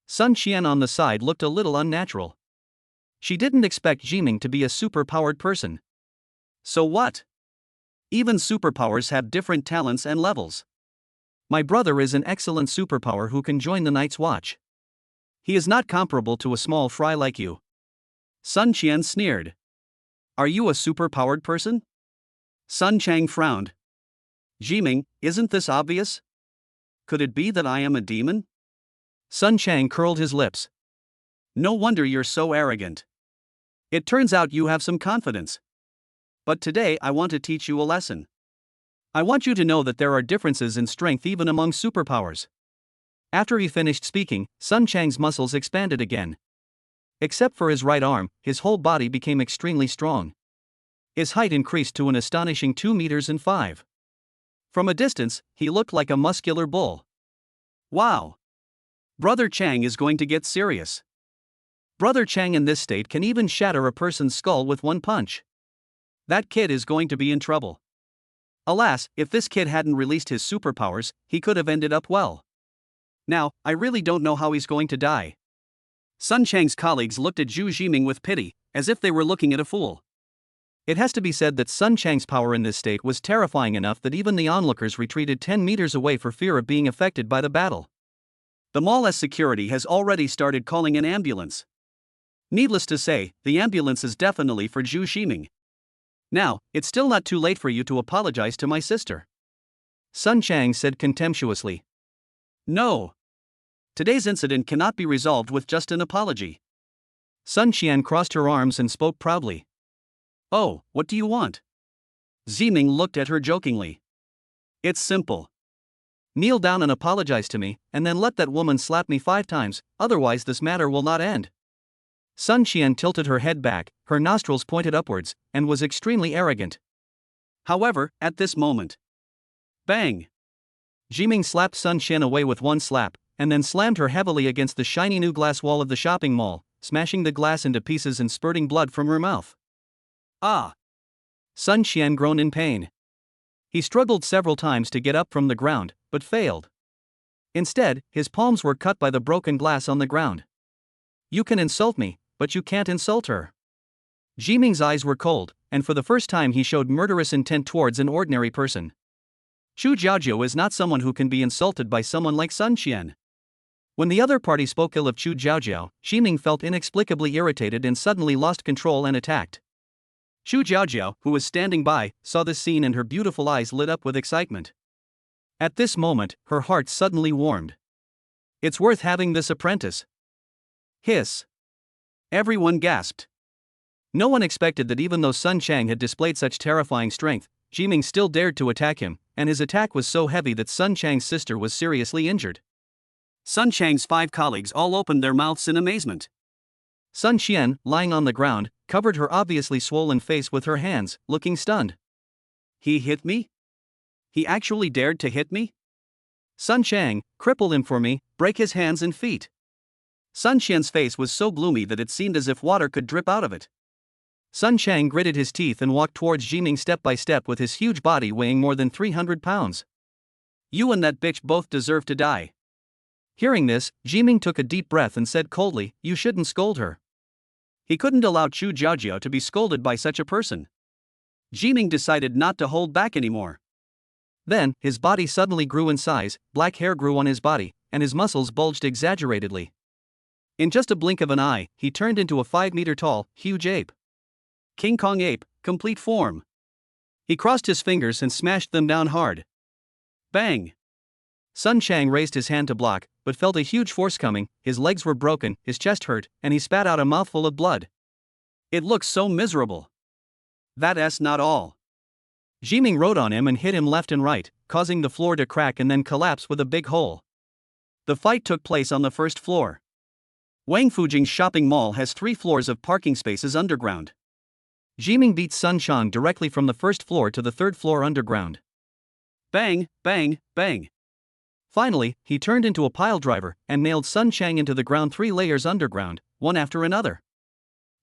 Sun Qian on the side looked a little unnatural. She didn't expect Jiming to be a super-powered person. So what? Even superpowers have different talents and levels. My brother is an excellent superpower who can join the Night's Watch. He is not comparable to a small fry like you. Sun Qian sneered. Are you a super-powered person? Sun Chang frowned. Jiming, isn't this obvious? Could it be that I am a demon? Sun Chang curled his lips. No wonder you're so arrogant. It turns out you have some confidence. But today I want to teach you a lesson. I want you to know that there are differences in strength even among superpowers. After he finished speaking, Sun Chang's muscles expanded again. Except for his right arm, his whole body became extremely strong. His height increased to an astonishing 2 meters and 5. From a distance, he looked like a muscular bull. Wow! Brother Chang is going to get serious. Brother Chang in this state can even shatter a person's skull with one punch. That kid is going to be in trouble. Alas, if this kid hadn't released his superpowers, he could have ended up well. Now, I really don't know how he's going to die. Sun Chang's colleagues looked at Zhu Jiming with pity, as if they were looking at a fool. It has to be said that Sun Chang's power in this state was terrifying enough that even the onlookers retreated 10 meters away for fear of being affected by the battle. The mall's security has already started calling an ambulance. Needless to say, the ambulance is definitely for Zhu Jiming. Now, it's still not too late for you to apologize to my sister. Sun Chang said contemptuously. No. Today's incident cannot be resolved with just an apology. Sun Qian crossed her arms and spoke proudly. Oh, what do you want? Jiming looked at her jokingly. It's simple. Kneel down and apologize to me, and then let that woman slap me 5 times, otherwise this matter will not end. Sun Qian tilted her head back, her nostrils pointed upwards, and was extremely arrogant. However, at this moment. Bang! Jiming slapped Sun Qian away with one slap, and then slammed her heavily against the shiny new glass wall of the shopping mall, smashing the glass into pieces and spurting blood from her mouth. Ah! Sun Qian groaned in pain. He struggled several times to get up from the ground, but failed. Instead, his palms were cut by the broken glass on the ground. You can insult me, but you can't insult her. Jiming's eyes were cold, and for the first time he showed murderous intent towards an ordinary person. Chu Jiaojiu is not someone who can be insulted by someone like Sun Qian. When the other party spoke ill of Chu Jiaojiu, Jiming felt inexplicably irritated and suddenly lost control and attacked. Chu Jiaojiu, who was standing by, saw this scene and her beautiful eyes lit up with excitement. At this moment, her heart suddenly warmed. It's worth having this apprentice. Hiss. Everyone gasped. No one expected that even though Sun Chang had displayed such terrifying strength, Jiming still dared to attack him, and his attack was so heavy that Sun Chang's sister was seriously injured. Sun Chang's 5 colleagues all opened their mouths in amazement. Sun Qian, lying on the ground, covered her obviously swollen face with her hands, looking stunned. He hit me? He actually dared to hit me? Sun Chang, cripple him for me, break his hands and feet. Sun Qian's face was so gloomy that it seemed as if water could drip out of it. Sun Chang gritted his teeth and walked towards Jiming step by step with his huge body weighing more than 300 pounds. You and that bitch both deserve to die. Hearing this, Jiming took a deep breath and said coldly, you shouldn't scold her. He couldn't allow Chu Jiajiao to be scolded by such a person. Jiming decided not to hold back anymore. Then, his body suddenly grew in size, black hair grew on his body, and his muscles bulged exaggeratedly. In just a blink of an eye, he turned into a 5-meter-tall, huge ape. King Kong ape, complete form. He crossed his fingers and smashed them down hard. Bang! Sun Chang raised his hand to block, but felt a huge force coming, his legs were broken, his chest hurt, and he spat out a mouthful of blood. It looks so miserable. That's not all. Jiming rode on him and hit him left and right, causing the floor to crack and then collapse with a big hole. The fight took place on the first floor. Wangfujing's shopping mall has 3 floors of parking spaces underground. Jiming beat Sun Chang directly from the first floor to the 3rd floor underground. Bang, bang, bang. Finally, he turned into a pile driver and nailed Sun Chang into the ground 3 layers underground, one after another.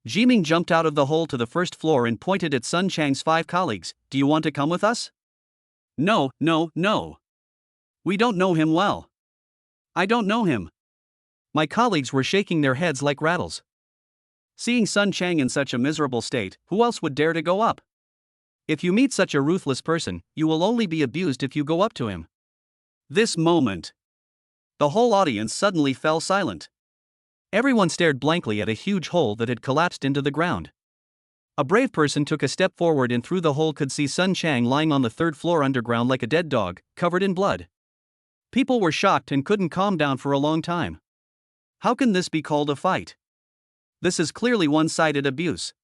Jiming jumped out of the hole to the first floor and pointed at Sun Chang's 5 colleagues. Do you want to come with us? No, no, no. We don't know him well. I don't know him. My colleagues were shaking their heads like rattles. Seeing Sun Chang in such a miserable state, who else would dare to go up? If you meet such a ruthless person, you will only be abused if you go up to him. This moment. The whole audience suddenly fell silent. Everyone stared blankly at a huge hole that had collapsed into the ground. A brave person took a step forward and through the hole could see Sun Chang lying on the 3rd floor underground like a dead dog, covered in blood. People were shocked and couldn't calm down for a long time. How can this be called a fight? This is clearly one-sided abuse.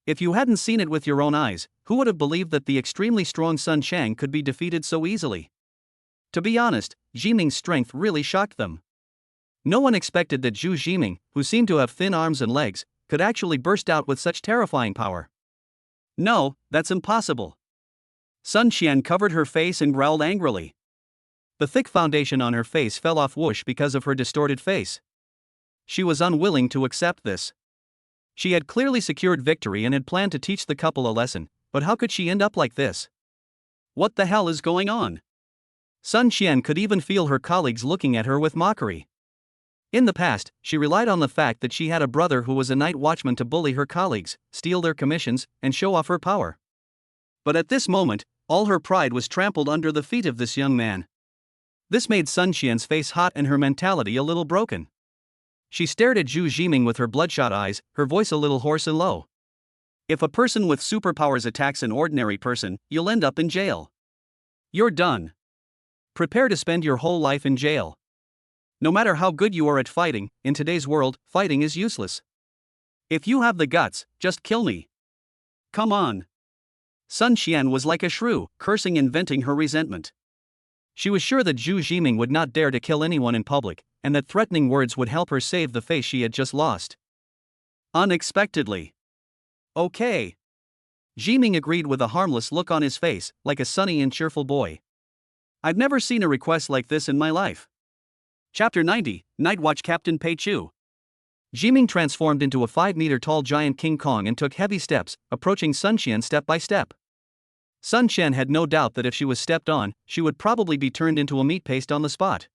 If you hadn't seen it with your own eyes, who would have believed that the extremely strong Sun Chang could be defeated so easily? To be honest, Jiming's strength really shocked them. No one expected that Zhu Jiming, who seemed to have thin arms and legs, could actually burst out with such terrifying power. No, that's impossible. Sun Qian covered her face and growled angrily. The thick foundation on her face fell off whoosh because of her distorted face. She was unwilling to accept this. She had clearly secured victory and had planned to teach the couple a lesson, but how could she end up like this? What the hell is going on? Sun Qian could even feel her colleagues looking at her with mockery. In the past, she relied on the fact that she had a brother who was a night watchman to bully her colleagues, steal their commissions, and show off her power. But at this moment, all her pride was trampled under the feet of this young man. This made Sun Qian's face hot and her mentality a little broken. She stared at Zhu Jiming with her bloodshot eyes, her voice a little hoarse and low. If a person with superpowers attacks an ordinary person, you'll end up in jail. You're done. Prepare to spend your whole life in jail. No matter how good you are at fighting, in today's world, fighting is useless. If you have the guts, just kill me. Come on. Sun Qian was like a shrew, cursing and venting her resentment. She was sure that Zhu Jiming would not dare to kill anyone in public, and that threatening words would help her save the face she had just lost. Unexpectedly. Okay. Jiming agreed with a harmless look on his face, like a sunny and cheerful boy. I've never seen a request like this in my life. Chapter 90, Night Watch Captain Pei Chu. Jiming transformed into a 5-meter-tall giant King Kong and took heavy steps, approaching Sun Qian step by step. Sun Qian had no doubt that if she was stepped on, she would probably be turned into a meat paste on the spot.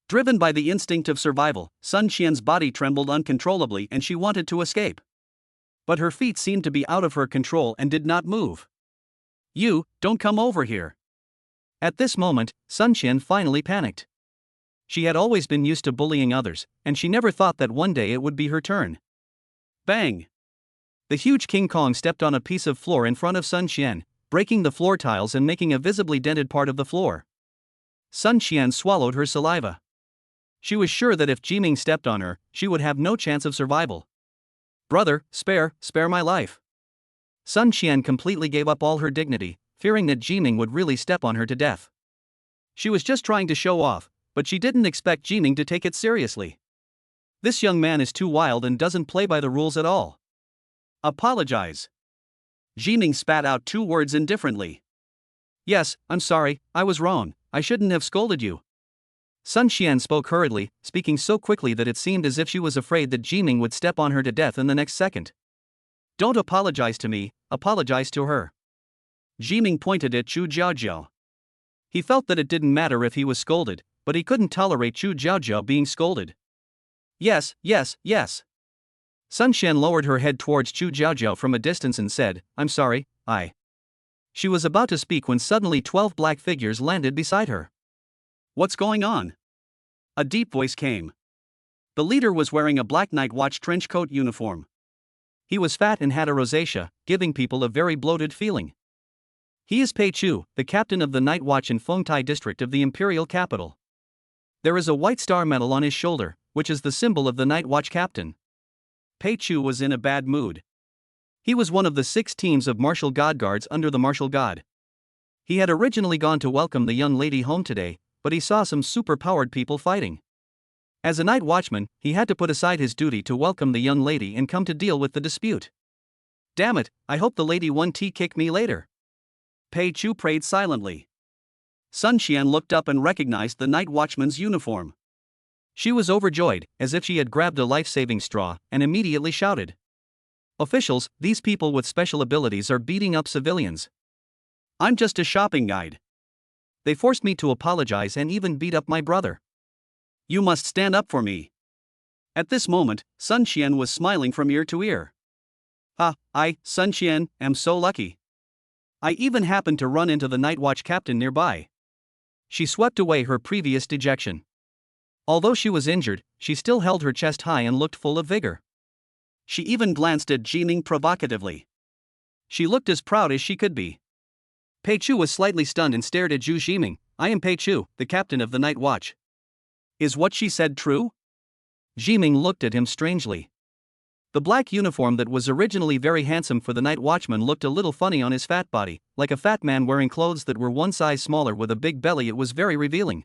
Driven by the instinct of survival, Sun Qian's body trembled uncontrollably and she wanted to escape. But her feet seemed to be out of her control and did not move. You, don't come over here. At this moment, Sun Qian finally panicked. She had always been used to bullying others, and she never thought that one day it would be her turn. Bang! The huge King Kong stepped on a piece of floor in front of Sun Qian, breaking the floor tiles and making a visibly dented part of the floor. Sun Qian swallowed her saliva. She was sure that if Jiming stepped on her, she would have no chance of survival. Brother, spare my life. Sun Qian completely gave up all her dignity, fearing that Jiming would really step on her to death. She was just trying to show off, but she didn't expect Jiming to take it seriously. This young man is too wild and doesn't play by the rules at all. Apologize. Jiming spat out two words indifferently. Yes, I'm sorry, I was wrong, I shouldn't have scolded you. Sun Xian spoke hurriedly, speaking so quickly that it seemed as if she was afraid that Jiming would step on her to death in the next second. Don't apologize to me, apologize to her. Jiming pointed at Chu Jiaojiao. He felt that it didn't matter if he was scolded, but he couldn't tolerate Chu Jiaojiao being scolded. Yes, yes, yes. Sun Xian lowered her head towards Chu Jiaojiao from a distance and said, I'm sorry, I. She was about to speak when suddenly 12 black figures landed beside her. What's going on? A deep voice came. The leader was wearing a black night watch trench coat uniform. He was fat and had a rosacea, giving people a very bloated feeling. He is Pei Chu, the captain of the night watch in Fengtai district of the imperial capital. There is a white star medal on his shoulder, which is the symbol of the night watch captain. Pei Chu was in a bad mood. He was one of the 6 teams of martial god guards under the martial god. He had originally gone to welcome the young lady home today, but he saw some super-powered people fighting. As a night watchman, he had to put aside his duty to welcome the young lady and come to deal with the dispute. Damn it, I hope the lady won't kick me later. Pei Chu prayed silently. Sun Xian looked up and recognized the night watchman's uniform. She was overjoyed, as if she had grabbed a life-saving straw, and immediately shouted. Officials, these people with special abilities are beating up civilians. I'm just a shopping guide. They forced me to apologize and even beat up my brother. You must stand up for me. At this moment, Sun Xian was smiling from ear to ear. I, Sun Xian, am so lucky. I even happened to run into the night watch captain nearby. She swept away her previous dejection. Although she was injured, she still held her chest high and looked full of vigor. She even glanced at Jiming provocatively. She looked as proud as she could be. Pei Chu was slightly stunned and stared at Zhu Jiming. I am Pei Chu, the captain of the night watch. Is what she said true? Jiming looked at him strangely. The black uniform that was originally very handsome for the night watchman looked a little funny on his fat body, like a fat man wearing clothes that were one size smaller with a big belly. It was very revealing.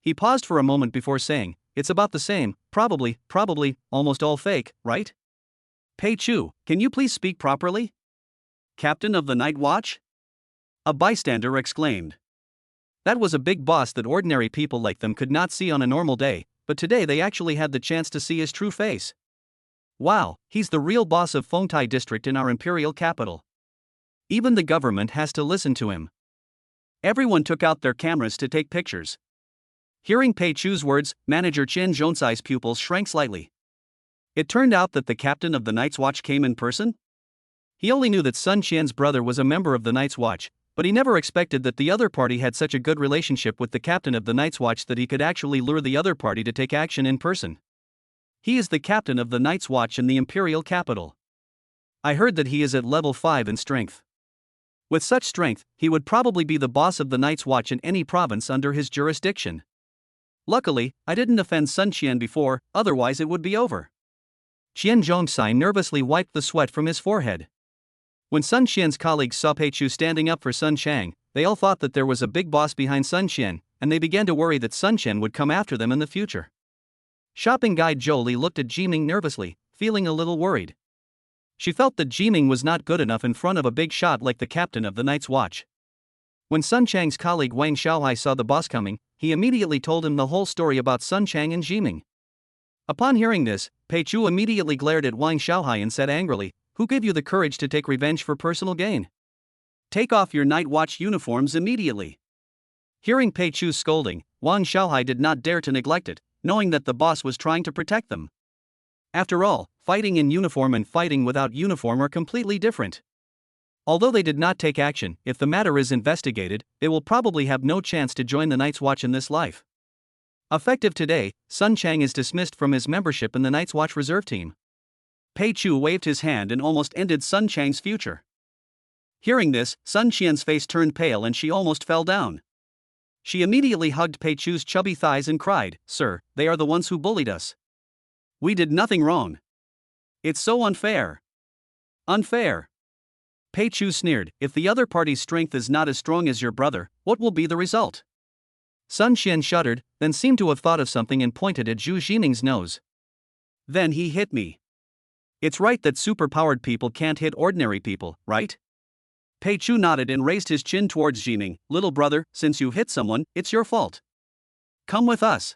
He paused for a moment before saying, it's about the same, probably, almost all fake, right? Pei Chu, can you please speak properly? Captain of the night watch? A bystander exclaimed. That was a big boss that ordinary people like them could not see on a normal day, but today they actually had the chance to see his true face. Wow, he's the real boss of Fengtai district in our imperial capital. Even the government has to listen to him. Everyone took out their cameras to take pictures. Hearing Pei Chu's words, manager Chen Zhongzai's pupils shrank slightly. It turned out that the captain of the Night's Watch came in person? He only knew that Sun Qian's brother was a member of the Night's Watch, but he never expected that the other party had such a good relationship with the captain of the Night's Watch that he could actually lure the other party to take action in person. He is the captain of the Night's Watch in the imperial capital. I heard that he is at level 5 in strength. With such strength, he would probably be the boss of the Night's Watch in any province under his jurisdiction. Luckily, I didn't offend Sun Qian before, otherwise it would be over. Qian Zhongzai nervously wiped the sweat from his forehead. When Sun Qian's colleagues saw Pei Chu standing up for Sun Chang, they all thought that there was a big boss behind Sun Qian, and they began to worry that Sun Qian would come after them in the future. Shopping guide Zhou looked at Jiming nervously, feeling a little worried. She felt that Jiming was not good enough in front of a big shot like the captain of the Night's Watch. When Sun Chang's colleague Wang Xiaohai saw the boss coming, he immediately told him the whole story about Sun Chang and Jiming. Upon hearing this, Pei Chu immediately glared at Wang Xiaohai and said angrily, "Who gave you the courage to take revenge for personal gain? Take off your Night Watch uniforms immediately." Hearing Pei Chu's scolding, Wang Xiaohai did not dare to neglect it, knowing that the boss was trying to protect them. After all, fighting in uniform and fighting without uniform are completely different. Although they did not take action, if the matter is investigated, they will probably have no chance to join the Night's Watch in this life. Effective today, Sun Chang is dismissed from his membership in the Night's Watch reserve team. Pei Chu waved his hand and almost ended Sun Chang's future. Hearing this, Sun Qian's face turned pale and she almost fell down. She immediately hugged Pei Chu's chubby thighs and cried, "Sir, they are the ones who bullied us. We did nothing wrong. It's so unfair. Unfair." Pei Chu sneered, "If the other party's strength is not as strong as your brother, what will be the result?" Sun Qian shuddered, then seemed to have thought of something and pointed at Zhu Jiming's nose. "Then he hit me. It's right that super-powered people can't hit ordinary people, right? Pei Chu nodded and raised his chin towards Jiming. Little brother, since you hit someone, it's your fault. Come with us.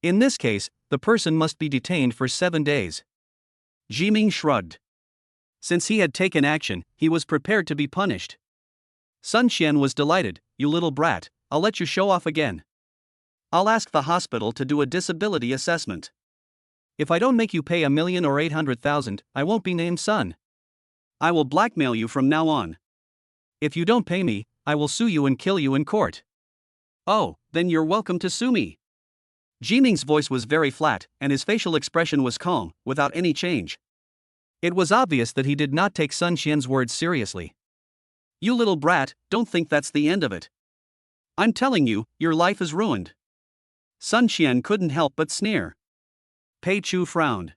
In this case, the person must be detained for 7 days. Jiming shrugged. Since he had taken action, he was prepared to be punished. Sun Xian was delighted. You little brat, I'll let you show off again. I'll ask the hospital to do a disability assessment. If I don't make you pay 1,000,000 or 800,000, I won't be named son. I will blackmail you from now on. If you don't pay me, I will sue you and kill you in court. Oh, then you're welcome to sue me. Jiming's voice was very flat, and his facial expression was calm, without any change. It was obvious that he did not take Sun Xian's words seriously. You little brat, don't think that's the end of it. I'm telling you, your life is ruined. Sun Xian couldn't help but sneer. Pei Chu frowned.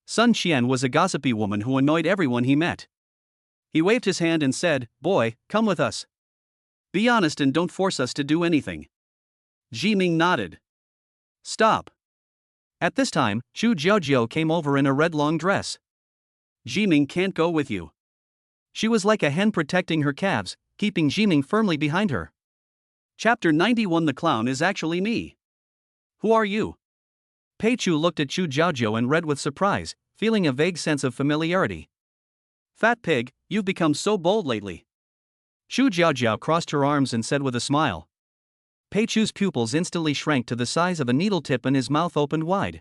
Sun Xian was a gossipy woman who annoyed everyone he met. He waved his hand and said, Boy, come with us. Be honest and don't force us to do anything. Jiming nodded. Stop. At this time, Chu Jiaojiao came over in a red long dress. Jiming can't go with you. She was like a hen protecting her calves, keeping Jiming firmly behind her. Chapter 91. The clown is actually me. Who are you? Pei Chu looked at Chu Jiaojiao and read with surprise, feeling a vague sense of familiarity. Fat pig, you've become so bold lately. Chu Jiaojiao crossed her arms and said with a smile. Pei Chu's pupils instantly shrank to the size of a needle tip and his mouth opened wide.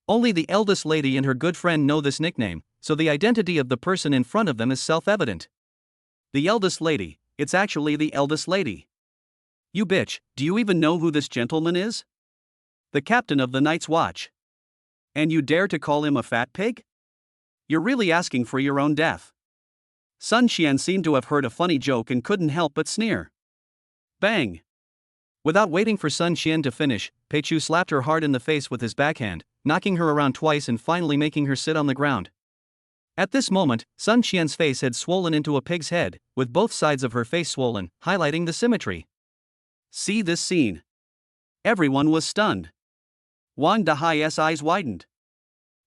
Only the eldest lady and her good friend know this nickname, so the identity of the person in front of them is self-evident. The eldest lady, it's actually the eldest lady. You bitch, do you even know who this gentleman is? The captain of the Night's Watch. And you dare to call him a fat pig? You're really asking for your own death. Sun Xian seemed to have heard a funny joke and couldn't help but sneer. Bang! Without waiting for Sun Xian to finish, Pei Chu slapped her hard in the face with his backhand, knocking her around twice and finally making her sit on the ground. At this moment, Sun Xian's face had swollen into a pig's head, with both sides of her face swollen, highlighting the symmetry. See this scene. Everyone was stunned. Wang Dahai's eyes widened.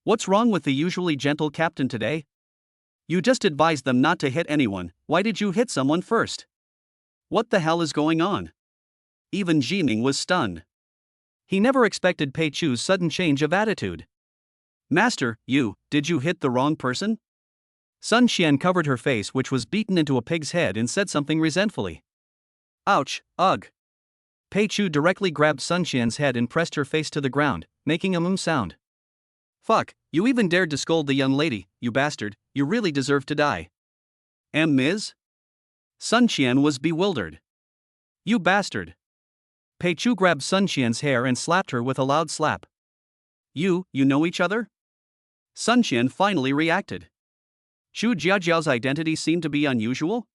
What's wrong with the usually gentle captain today? You just advised them not to hit anyone, why did you hit someone first? What the hell is going on? Even Jiming was stunned. He never expected Pei Chu's sudden change of attitude. Master, did you hit the wrong person? Sun Xian covered her face, which was beaten into a pig's head, and said something resentfully. Ouch, ugh. Pei Chu directly grabbed Sun Xian's head and pressed her face to the ground, making a sound. Fuck, you even dared to scold the young lady, you bastard, you really deserve to die. Ms. Sun Xian was bewildered. You bastard. Pei Chu grabbed Sun Xian's hair and slapped her with a loud slap. You know each other? Sun Xian finally reacted. Chu Jiajiao's identity seemed to be unusual?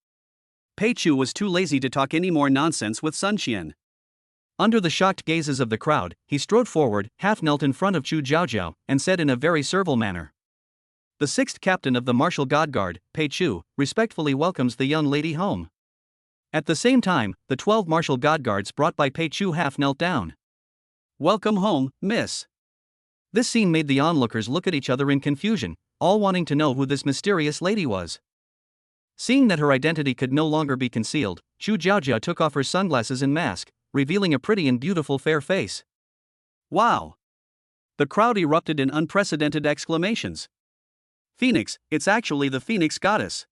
Pei Chu was too lazy to talk any more nonsense with Sun Xian. Under the shocked gazes of the crowd, he strode forward, half knelt in front of Chu Jiaojiao, and said in a very servile manner. The 6th captain of the Martial God Guard, Pei Chu, respectfully welcomes the young lady home. At the same time, the 12 Martial God Guards brought by Pei Chu half knelt down. Welcome home, miss. This scene made the onlookers look at each other in confusion, all wanting to know who this mysterious lady was. Seeing that her identity could no longer be concealed, Chu Jiaojia took off her sunglasses and mask, revealing a pretty and beautiful fair face. Wow! The crowd erupted in unprecedented exclamations. Phoenix, it's actually the Phoenix Goddess.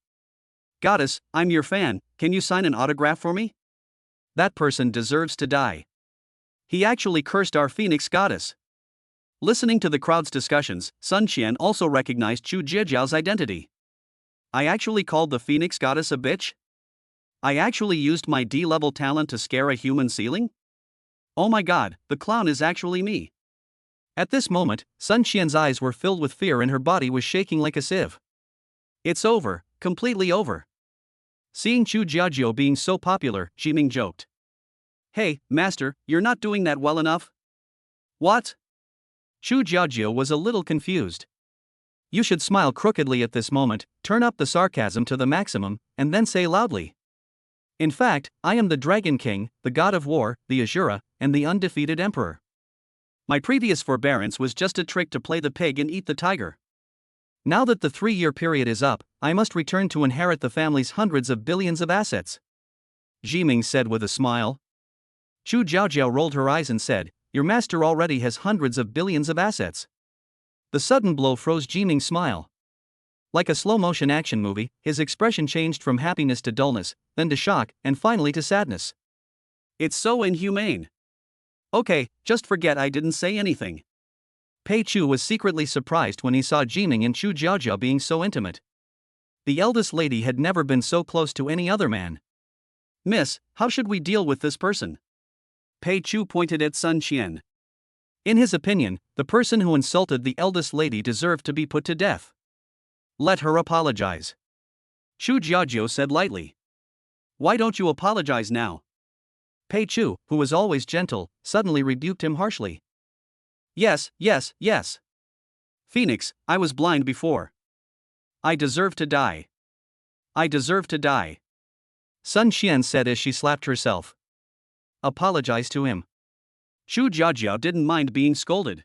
Goddess, I'm your fan, can you sign an autograph for me? That person deserves to die. He actually cursed our Phoenix Goddess. Listening to the crowd's discussions, Sun Xian also recognized Chu Jiajiao's identity. I actually called the Phoenix Goddess a bitch? I actually used my D-level talent to scare a human ceiling? Oh my god, the clown is actually me. At this moment, Sun Xian's eyes were filled with fear and her body was shaking like a sieve. It's over, completely over. Seeing Chu Jiajiao being so popular, Jiming joked. Hey, master, you're not doing that well enough? What? Chu Jiajiao was a little confused. You should smile crookedly at this moment, turn up the sarcasm to the maximum, and then say loudly. In fact, I am the Dragon King, the God of War, the Azura, and the undefeated Emperor. My previous forbearance was just a trick to play the pig and eat the tiger. Now that the 3-year period is up, I must return to inherit the family's hundreds of billions of assets. Jiming said with a smile. Chu Jiaojiao rolled her eyes and said, your master already has hundreds of billions of assets. The sudden blow froze Jiming's smile. Like a slow-motion action movie, his expression changed from happiness to dullness, then to shock, and finally to sadness. It's so inhumane. Okay, just forget I didn't say anything. Pei Chu was secretly surprised when he saw Jiming and Chu Jiaojiao being so intimate. The eldest lady had never been so close to any other man. Miss, how should we deal with this person? Pei Chu pointed at Sun Qian. In his opinion, the person who insulted the eldest lady deserved to be put to death. Let her apologize. Chu Jiaojiao said lightly. Why don't you apologize now? Pei Chu, who was always gentle, suddenly rebuked him harshly. Yes. Phoenix, I was blind before. I deserve to die. I deserve to die. Sun Qian said as she slapped herself. Apologize to him. Chu Jiaojiao didn't mind being scolded.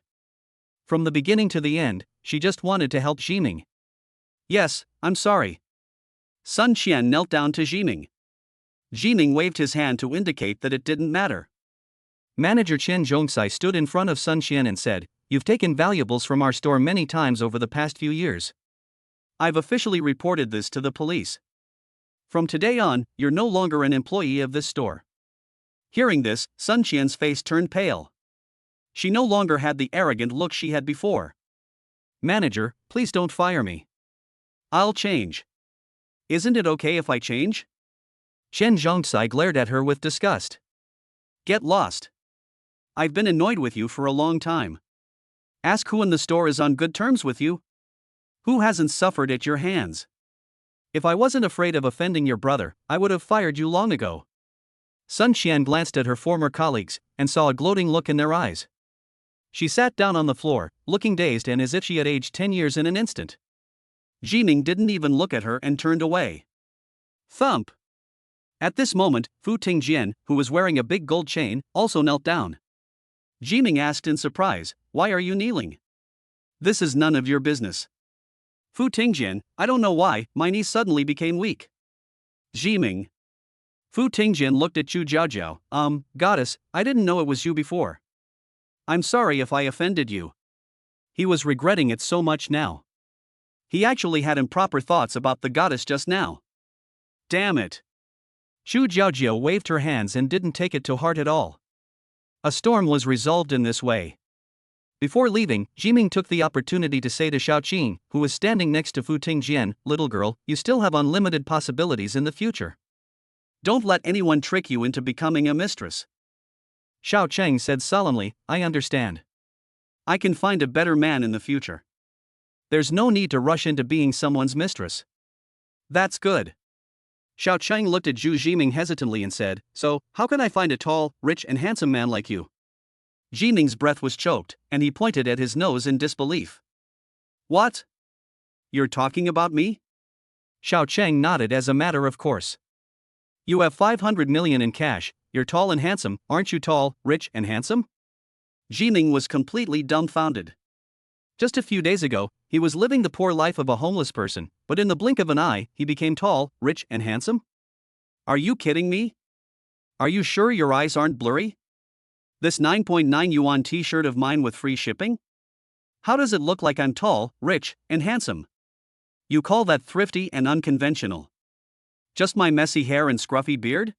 From the beginning to the end, she just wanted to help Jiming. Yes, I'm sorry. Sun Qian knelt down to Jiming. Jiming waved his hand to indicate that it didn't matter. Manager Chen Zhongsai stood in front of Sun Qian and said, you've taken valuables from our store many times over the past few years. I've officially reported this to the police. From today on, you're no longer an employee of this store. Hearing this, Sun Qian's face turned pale. She no longer had the arrogant look she had before. Manager, please don't fire me. I'll change. Isn't it okay if I change? Chen Zhongsai glared at her with disgust. Get lost. I've been annoyed with you for a long time. Ask who in the store is on good terms with you. Who hasn't suffered at your hands? If I wasn't afraid of offending your brother, I would have fired you long ago. Sun Qian glanced at her former colleagues, and saw a gloating look in their eyes. She sat down on the floor, looking dazed and as if she had aged 10 years in an instant. Jiming didn't even look at her and turned away. Thump! At this moment, Fu Tingjian, who was wearing a big gold chain, also knelt down. Jiming asked in surprise, why are you kneeling? This is none of your business. Fu Tingjian, I don't know why, my knees suddenly became weak. Jiming. Fu Tingjian looked at Chu Jiaojiao, goddess, I didn't know it was you before. I'm sorry if I offended you. He was regretting it so much now. He actually had improper thoughts about the goddess just now. Damn it. Chu Jiaojiao waved her hands and didn't take it to heart at all. A storm was resolved in this way. Before leaving, Jiming took the opportunity to say to Xiaoqing, who was standing next to Fu Tingjian, little girl, you still have unlimited possibilities in the future. Don't let anyone trick you into becoming a mistress. Xiao Cheng said solemnly, I understand. I can find a better man in the future. There's no need to rush into being someone's mistress. That's good. Xiao Cheng looked at Zhu Jiming hesitantly and said, so, how can I find a tall, rich and handsome man like you? Jiming's breath was choked, and he pointed at his nose in disbelief. What? You're talking about me? Xiao Cheng nodded as a matter of course. You have 500 million in cash, you're tall and handsome, aren't you tall, rich and handsome? Jiming was completely dumbfounded. Just a few days ago, he was living the poor life of a homeless person, but in the blink of an eye, he became tall, rich and handsome? Are you kidding me? Are you sure your eyes aren't blurry? This 9.9 yuan t-shirt of mine with free shipping? How does it look like I'm tall, rich, and handsome? You call that thrifty and unconventional? Just my messy hair and scruffy beard?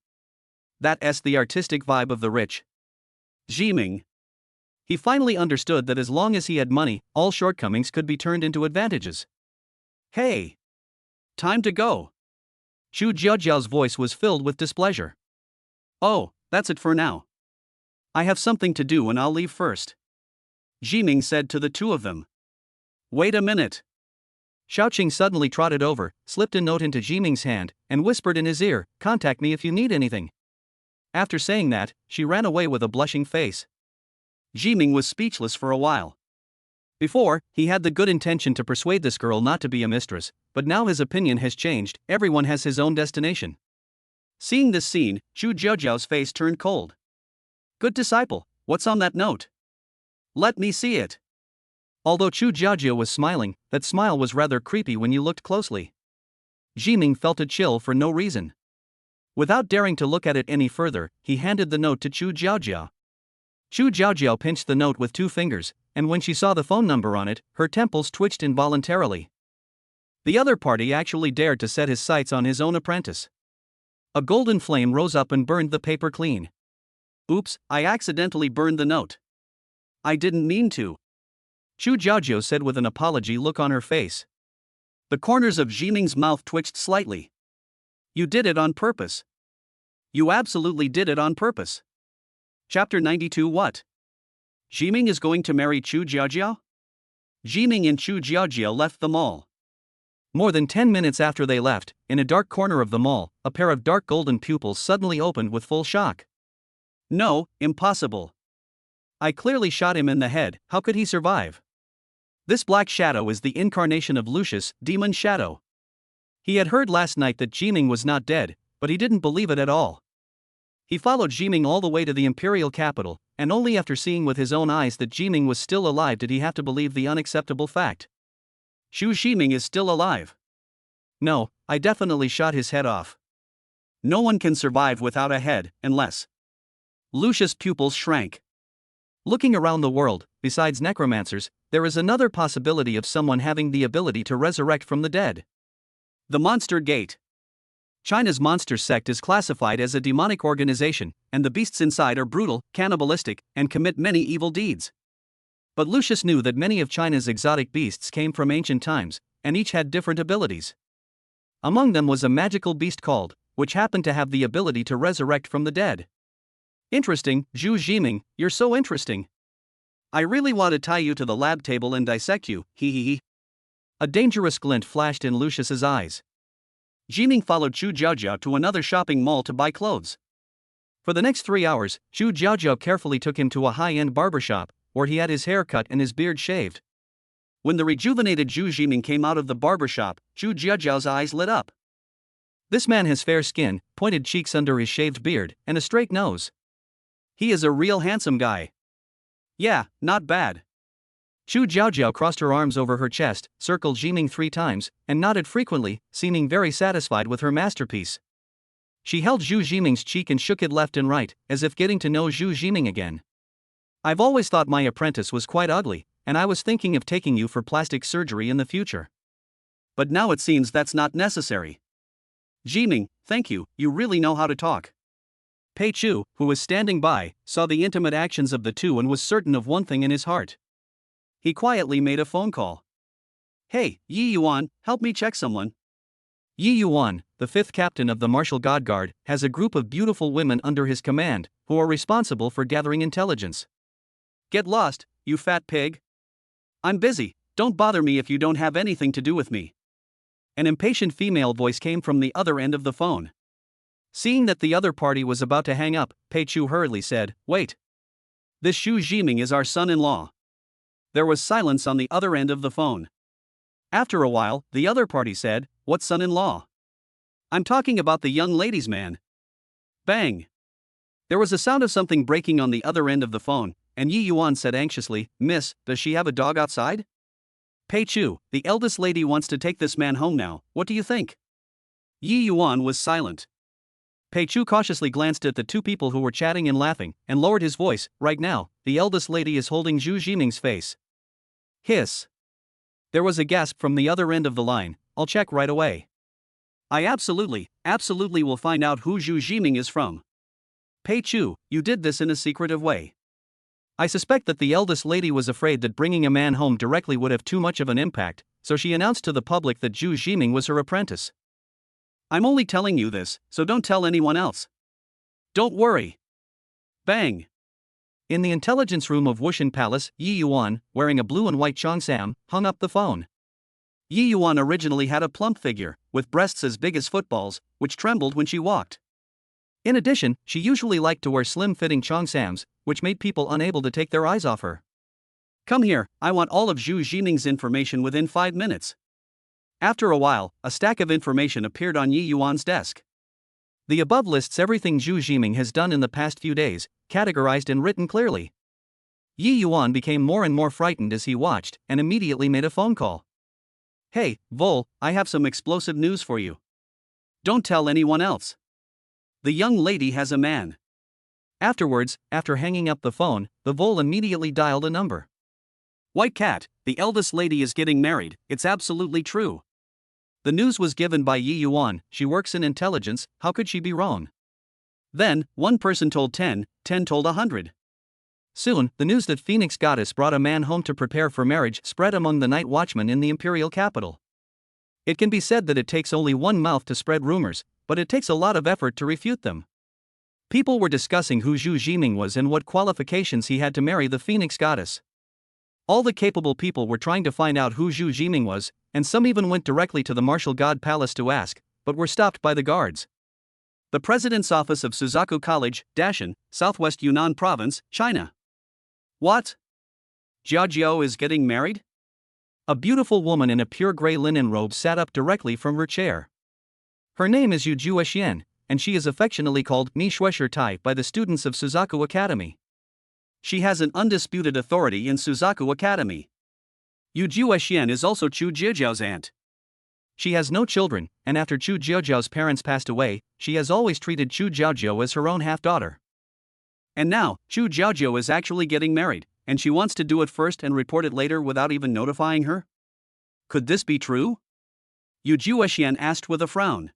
That's the artistic vibe of the rich. Jiming. He finally understood that as long as he had money, all shortcomings could be turned into advantages. Hey! Time to go. Chu Jiaojiao's voice was filled with displeasure. Oh, that's it for now. I have something to do and I'll leave first. Jiming said to the two of them. Wait a minute. Xiaoqing suddenly trotted over, slipped a note into Jiming's hand, and whispered in his ear, contact me if you need anything. After saying that, she ran away with a blushing face. Jiming was speechless for a while. Before, he had the good intention to persuade this girl not to be a mistress, but now his opinion has changed, everyone has his own destination. Seeing this scene, Chu Jiaojiao's face turned cold. Good disciple, what's on that note? Let me see it. Although Chu Jiajiao was smiling, that smile was rather creepy when you looked closely. Jiming felt a chill for no reason. Without daring to look at it any further, he handed the note to Chu Jiajiao. Chu Jiajiao pinched the note with 2 fingers, and when she saw the phone number on it, her temples twitched involuntarily. The other party actually dared to set his sights on his own apprentice. A golden flame rose up and burned the paper clean. Oops, I accidentally burned the note. I didn't mean to, Chu Jiajiao said with an apology look on her face. The corners of Jiming's mouth twitched slightly. You did it on purpose. You absolutely did it on purpose. Chapter 92. What? Jiming is going to marry Chu Jiajiao? Jiming and Chu Jiajiao left the mall. More than 10 minutes after they left, in a dark corner of the mall, a pair of dark golden pupils suddenly opened with full shock. No, impossible. I clearly shot him in the head, how could he survive? This black shadow is the incarnation of Lucius, Demon Shadow. He had heard last night that Jiming was not dead, but he didn't believe it at all. He followed Jiming all the way to the imperial capital, and only after seeing with his own eyes that Jiming was still alive did he have to believe the unacceptable fact. Xu Jiming is still alive. No, I definitely shot his head off. No one can survive without a head, unless. Lucius' pupils shrank. Looking around the world, besides necromancers, there is another possibility of someone having the ability to resurrect from the dead. The Monster Gate. China's monster sect is classified as a demonic organization, and the beasts inside are brutal, cannibalistic, and commit many evil deeds. But Lucius knew that many of China's exotic beasts came from ancient times, and each had different abilities. Among them was a magical beast called, which happened to have the ability to resurrect from the dead. Interesting, Xu Jiming, you're so interesting. I really want to tie you to the lab table and dissect you, hee hee hee. A dangerous glint flashed in Lucius's eyes. Jiming followed Chu Jiajiao to another shopping mall to buy clothes. For the next 3 hours, Chu Jiajiao carefully took him to a high-end barbershop, where he had his hair cut and his beard shaved. When the rejuvenated Xu Jiming came out of the barbershop, Chu Jiajiao's eyes lit up. This man has fair skin, pointed cheeks under his shaved beard, and a straight nose. He is a real handsome guy. Yeah, not bad. Chu Jiajiao crossed her arms over her chest, circled Jiming 3 times, and nodded frequently, seeming very satisfied with her masterpiece. She held Xu Jiming's cheek and shook it left and right, as if getting to know Xu Jiming again. I've always thought my apprentice was quite ugly, and I was thinking of taking you for plastic surgery in the future. But now it seems that's not necessary. Jiming, thank you, you really know how to talk. Pei Chu, who was standing by, saw the intimate actions of the two and was certain of one thing in his heart. He quietly made a phone call. Hey, Yi Yuan, help me check someone. Yi Yuan, the 5th captain of the Martial God Guard, has a group of beautiful women under his command, who are responsible for gathering intelligence. Get lost, you fat pig. I'm busy, don't bother me if you don't have anything to do with me. An impatient female voice came from the other end of the phone. Seeing that the other party was about to hang up, Pei Chu hurriedly said, Wait. This Xu Jiming is our son-in-law. There was silence on the other end of the phone. After a while, the other party said, What son-in-law? I'm talking about the young ladies, man. Bang. There was a sound of something breaking on the other end of the phone, and Yi Yuan said anxiously, Miss, does she have a dog outside? Pei Chu, the eldest lady wants to take this man home now, what do you think? Yi Yuan was silent. Pei Chu cautiously glanced at the 2 people who were chatting and laughing, and lowered his voice. Right now, the eldest lady is holding Xu Jiming's face. Hiss. There was a gasp from the other end of the line. I'll check right away. I absolutely will find out who Xu Jiming is from. Pei Chu, you did this in a secretive way. I suspect that the eldest lady was afraid that bringing a man home directly would have too much of an impact, so she announced to the public that Xu Jiming was her apprentice. I'm only telling you this, so don't tell anyone else. Don't worry. Bang. In the intelligence room of Wushan Palace, Yi Yuan, wearing a blue and white cheongsam, hung up the phone. Yi Yuan originally had a plump figure, with breasts as big as footballs, which trembled when she walked. In addition, she usually liked to wear slim-fitting cheongsams, which made people unable to take their eyes off her. Come here, I want all of Xu Jiming's information within 5 minutes. After a while, a stack of information appeared on Yi Yuan's desk. The above lists everything Xu Jiming has done in the past few days, categorized and written clearly. Yi Yuan became more and more frightened as he watched and immediately made a phone call. Hey, Vol, I have some explosive news for you. Don't tell anyone else. The young lady has a man. Afterwards, after hanging up the phone, the Vol immediately dialed a number. White Cat, the eldest lady is getting married, it's absolutely true. The news was given by Yi Yuan. She works in intelligence, how could she be wrong? Then, one person told 10, 10 told 100. Soon, the news that Phoenix Goddess brought a man home to prepare for marriage spread among the night watchmen in the imperial capital. It can be said that it takes only one mouth to spread rumors, but it takes a lot of effort to refute them. People were discussing who Zhu Jiming was and what qualifications he had to marry the Phoenix Goddess. All the capable people were trying to find out who Zhu Jiming was, and some even went directly to the martial god palace to ask, but were stopped by the guards. The president's office of Suzaku College, Dashan, Southwest Yunnan Province, China. What? Jiao Jiao is getting married? A beautiful woman in a pure gray linen robe sat up directly from her chair. Her name is Yu Juexian, and she is affectionately called Mi Shuesher Tai by the students of Suzaku Academy. She has an undisputed authority in Suzaku Academy. Yu Juexian is also Chu Jiajiao's aunt. She has no children, and after Chu Jiajiao's parents passed away, she has always treated Chu Jiajiao as her own half-daughter. And now, Chu Jiajiao is actually getting married, and she wants to do it first and report it later without even notifying her? Could this be true? Yu Juexian asked with a frown.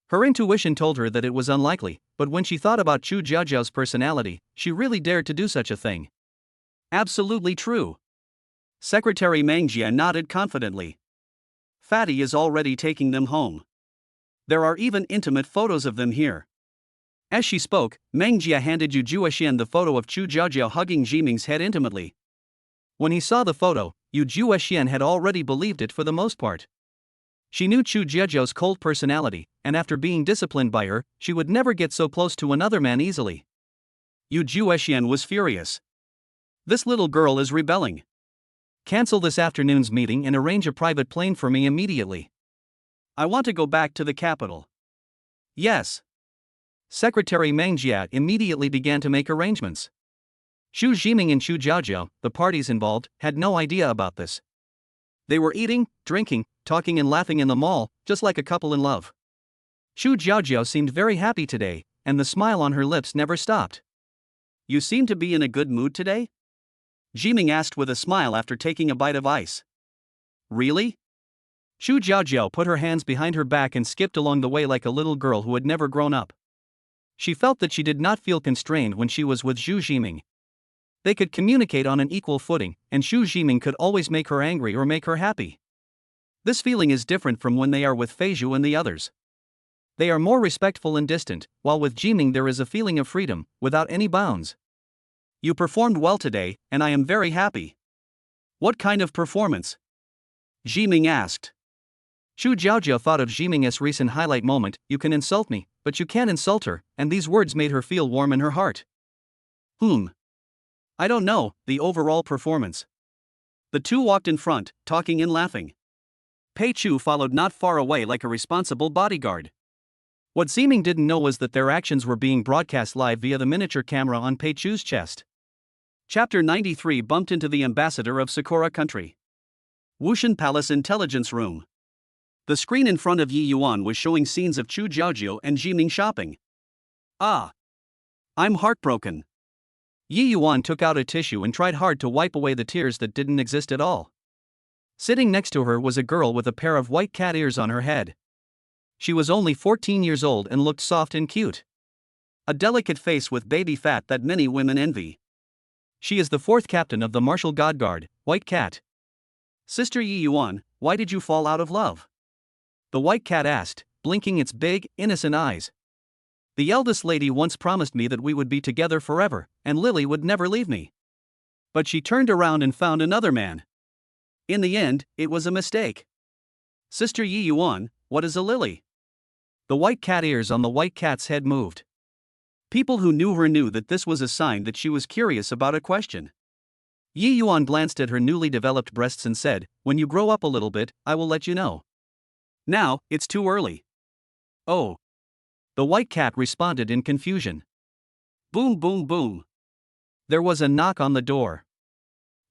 Her intuition told her that it was unlikely, but when she thought about Chu Jiajiao's personality, she really dared to do such a thing. Absolutely true. Secretary Meng Jia nodded confidently. Fatty is already taking them home. There are even intimate photos of them here. As she spoke, Meng Jia handed Yu Juexian the photo of Chu Jiajiao hugging Jiming's head intimately. When he saw the photo, Yu Juexian had already believed it for the most part. She knew Chu Jiajiao's cold personality, and after being disciplined by her, she would never get so close to another man easily. Yu Juexian was furious. This little girl is rebelling. Cancel this afternoon's meeting and arrange a private plane for me immediately. I want to go back to the capital. Yes. Secretary Meng Jia immediately began to make arrangements. Xu Jiming and Chu Jiajiao, the parties involved, had no idea about this. They were eating, drinking, talking and laughing in the mall, just like a couple in love. Xu Jiajiao seemed very happy today, and the smile on her lips never stopped. You seem to be in a good mood today? Jiming asked with a smile after taking a bite of ice. Really? Xu Jiajiao put her hands behind her back and skipped along the way like a little girl who had never grown up. She felt that she did not feel constrained when she was with Zhu Jiming. They could communicate on an equal footing, and Zhu Jiming could always make her angry or make her happy. This feeling is different from when they are with Fei Zhu and the others. They are more respectful and distant, while with Jiming there is a feeling of freedom, without any bounds. You performed well today, and I am very happy. What kind of performance? Jiming asked. Xu Jiajiao thought of Jiming's recent highlight moment, you can insult me, but you can't insult her, and these words made her feel warm in her heart. I don't know, the overall performance. The two walked in front, talking and laughing. Pei Chu followed not far away like a responsible bodyguard. What Jiming didn't know was that their actions were being broadcast live via the miniature camera on Pei Chu's chest. Chapter 93 bumped into the ambassador of Sakura country. Wushan Palace Intelligence Room. The screen in front of Yi Yuan was showing scenes of Chu Jiajiao and Jiming shopping. Ah! I'm heartbroken. Yi Yuan took out a tissue and tried hard to wipe away the tears that didn't exist at all. Sitting next to her was a girl with a pair of white cat ears on her head. She was only 14 years old and looked soft and cute. A delicate face with baby fat that many women envy. She is the fourth captain of the Martial God Guard, White Cat. Sister Yi Yuan, why did you fall out of love? The white cat asked, blinking its big, innocent eyes. The eldest lady once promised me that we would be together forever, and Lily would never leave me. But she turned around and found another man. In the end, it was a mistake. Sister Yi Yuan, what is a lily? The white cat ears on the white cat's head moved. People who knew her knew that this was a sign that she was curious about a question. Yi Yuan glanced at her newly developed breasts and said, when you grow up a little bit, I will let you know. Now, it's too early. Oh. The white cat responded in confusion. Boom boom boom. There was a knock on the door.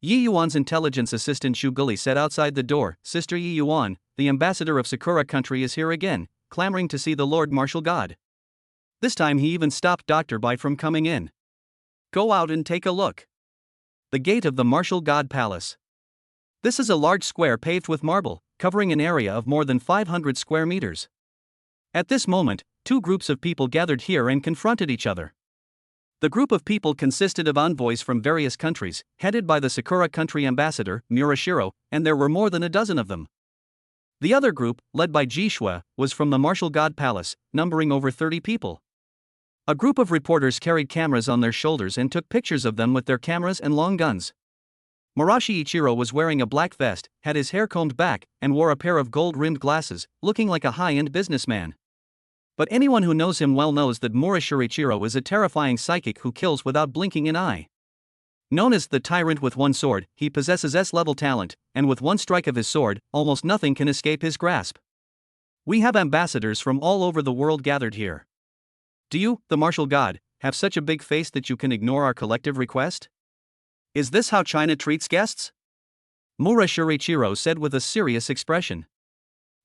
Yi Yuan's intelligence assistant Xu Guli said outside the door, "Sister Yi Yuan, the ambassador of Sakura country is here again, clamoring to see the Lord Martial God." This time he even stopped Dr. Bai from coming in. "Go out and take a look." The gate of the Martial God Palace. This is a large square paved with marble, covering an area of more than 500 square meters. At this moment, two groups of people gathered here and confronted each other. The group of people consisted of envoys from various countries, headed by the Sakura country ambassador, Murashiro, and there were more than a dozen of them. The other group, led by Ji Shui, was from the Martial God Palace, numbering over 30 people. A group of reporters carried cameras on their shoulders and took pictures of them with their cameras and long guns. Murashi Ichiro was wearing a black vest, had his hair combed back, and wore a pair of gold-rimmed glasses, looking like a high-end businessman. But anyone who knows him well knows that Murashi Ichiro is a terrifying psychic who kills without blinking an eye. Known as the Tyrant with one sword, he possesses S-level talent, and with one strike of his sword, almost nothing can escape his grasp. We have ambassadors from all over the world gathered here. Do you, the martial god, have such a big face that you can ignore our collective request? Is this how China treats guests? Murashi Ichiro said with a serious expression.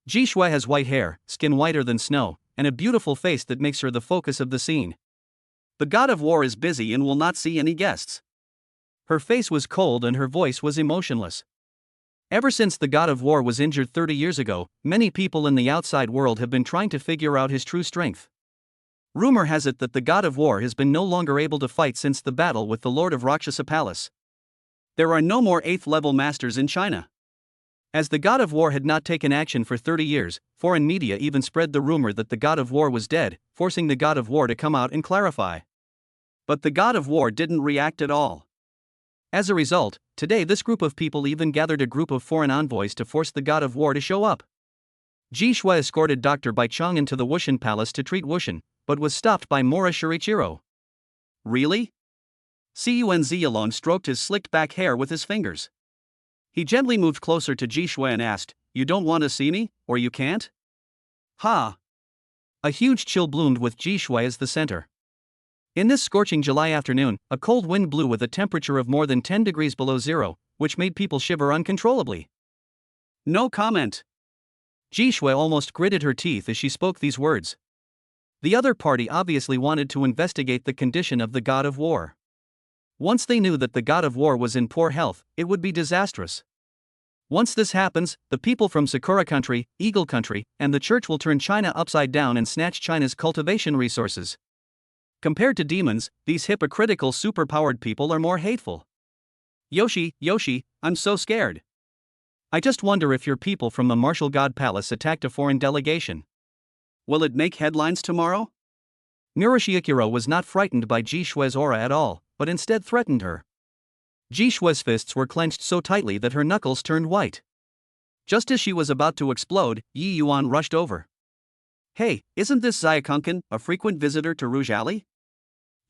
Ji Shui has white hair, skin whiter than snow, and a beautiful face that makes her the focus of the scene. The god of war is busy and will not see any guests. Her face was cold and her voice was emotionless. Ever since the god of war was injured 30 years ago, many people in the outside world have been trying to figure out his true strength. Rumor has it that the god of war has been no longer able to fight since the battle with the Lord of Rakshasa Palace. There are no more 8th level masters in China. As the god of war had not taken action for 30 years, foreign media even spread the rumor that the god of war was dead, forcing the god of war to come out and clarify. But the god of war didn't react at all. As a result, today this group of people even gathered a group of foreign envoys to force the god of war to show up. Ji Shui escorted Dr. Bai Chang'an to the Wushan Palace to treat Wushan, but was stopped by Murashi Ichiro. Really? Cunzi alone stroked his slicked back hair with his fingers. He gently moved closer to Ji Shui and asked, "You don't want to see me, or you can't?" Ha! A huge chill bloomed with Ji Shui as the center. In this scorching July afternoon, a cold wind blew with a temperature of more than 10 degrees below zero, which made people shiver uncontrollably. No comment. Ji Shui almost gritted her teeth as she spoke these words. The other party obviously wanted to investigate the condition of the god of war. Once they knew that the god of war was in poor health, it would be disastrous. Once this happens, the people from Sakura country, Eagle country, and the church will turn China upside down and snatch China's cultivation resources. Compared to demons, these hypocritical superpowered people are more hateful. Yoshi, I'm so scared. I just wonder if your people from the Martial God Palace attacked a foreign delegation. Will it make headlines tomorrow? Murashi Ichiro was not frightened by Ji Shui's aura at all, but instead threatened her. Ji Shui's fists were clenched so tightly that her knuckles turned white. Just as she was about to explode, Yi Yuan rushed over. Hey, isn't this Xiaokunkan, a frequent visitor to Rouge Alley?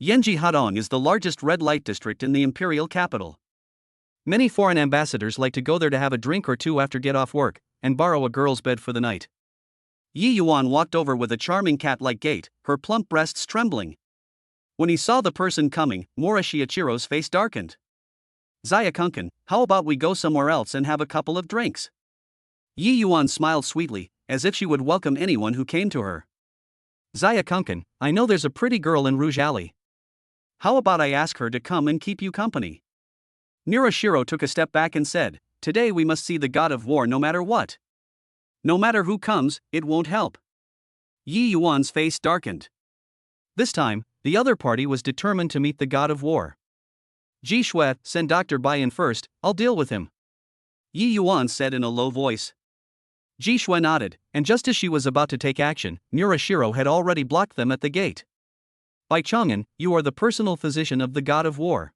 Yanji Hadong is the largest red light district in the imperial capital. Many foreign ambassadors like to go there to have a drink or two after get off work, and borrow a girl's bed for the night. Yi Yuan walked over with a charming cat-like gait, her plump breasts trembling. When he saw the person coming, Murashi Ichiro's face darkened. Xiaokunkan, how about we go somewhere else and have a couple of drinks? Yi Yuan smiled sweetly, as if she would welcome anyone who came to her. Xiaokunkan, I know there's a pretty girl in Rouge Alley. How about I ask her to come and keep you company? Murashiro took a step back and said, Today we must see the god of war no matter what. No matter who comes, it won't help. Yi Yuan's face darkened. This time, the other party was determined to meet the god of war. Ji Shui, send Dr. Bai in first, I'll deal with him. Yi Yuan said in a low voice. Ji Shui nodded, and just as she was about to take action, Murashiro had already blocked them at the gate. Bai Chang'an, you are the personal physician of the god of war.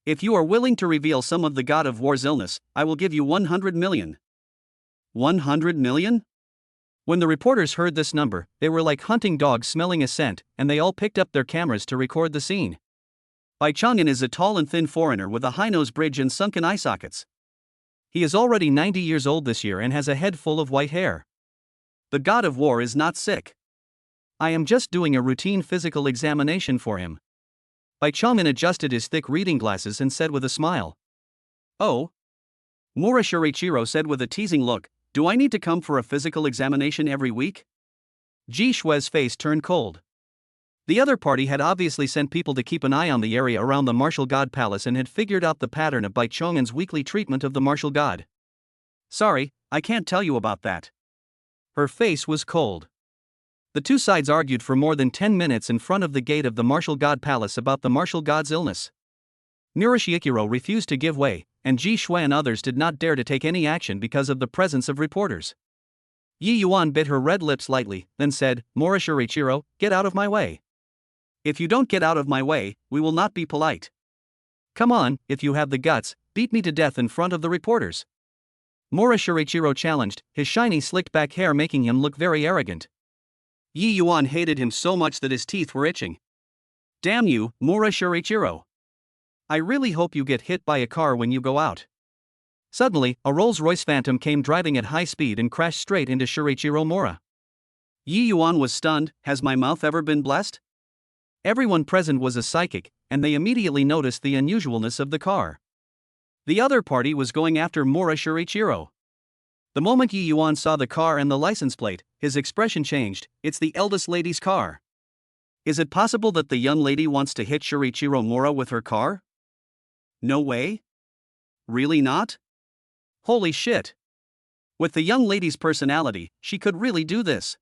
If you are willing to reveal some of the god of war's illness, I will give you 100 million. 100 million? When the reporters heard this number, they were like hunting dogs smelling a scent, and they all picked up their cameras to record the scene. Bai Chang'an is a tall and thin foreigner with a high-nose bridge and sunken eye sockets. He is already 90 years old this year and has a head full of white hair. The god of war is not sick. I am just doing a routine physical examination for him. Bai Chong'an adjusted his thick reading glasses and said with a smile. Oh? Mura Shurichiro said with a teasing look, do I need to come for a physical examination every week? Ji Shue's face turned cold. The other party had obviously sent people to keep an eye on the area around the martial god palace and had figured out the pattern of Bai Chong'an's weekly treatment of the martial god. Sorry, I can't tell you about that. Her face was cold. The two sides argued for more than 10 minutes in front of the gate of the martial god palace about the martial god's illness. Murashikiro refused to give way, and Ji Shue and others did not dare to take any action because of the presence of reporters. Yi Yuan bit her red lips lightly, then said, Murashirichiro, get out of my way. If you don't get out of my way, we will not be polite. Come on, if you have the guts, beat me to death in front of the reporters. Murashirichiro challenged, his shiny slicked back hair making him look very arrogant. Yi Yuan hated him so much that his teeth were itching. Damn you, Murashirichiro. I really hope you get hit by a car when you go out. Suddenly, a Rolls-Royce Phantom came driving at high speed and crashed straight into Shurichiro Mura. Yi Yuan was stunned. Has my mouth ever been blessed? Everyone present was a psychic, and they immediately noticed the unusualness of the car. The other party was going after Mura Shurichiro. The moment Yi Yuan saw the car and the license plate, his expression changed. It's the eldest lady's car. Is it possible that the young lady wants to hit Shurichiro Mura with her car? No way? Really not? Holy shit. With the young lady's personality, she could really do this.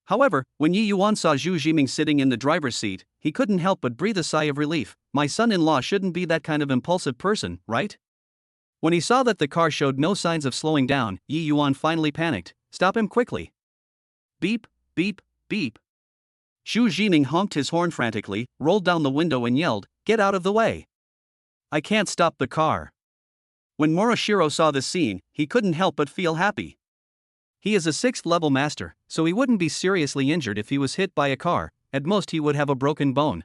However, when Yi Yuan saw Zhu Jiming sitting in the driver's seat, he couldn't help but breathe a sigh of relief. My son-in-law shouldn't be that kind of impulsive person, right? When he saw that the car showed no signs of slowing down, Yi Yuan finally panicked. Stop him quickly. Beep, beep, beep. Zhu Jiming honked his horn frantically, rolled down the window and yelled, get out of the way. I can't stop the car. When Murashiro saw this scene, he couldn't help but feel happy. He is a 6th level master, so he wouldn't be seriously injured if he was hit by a car. At most he would have a broken bone.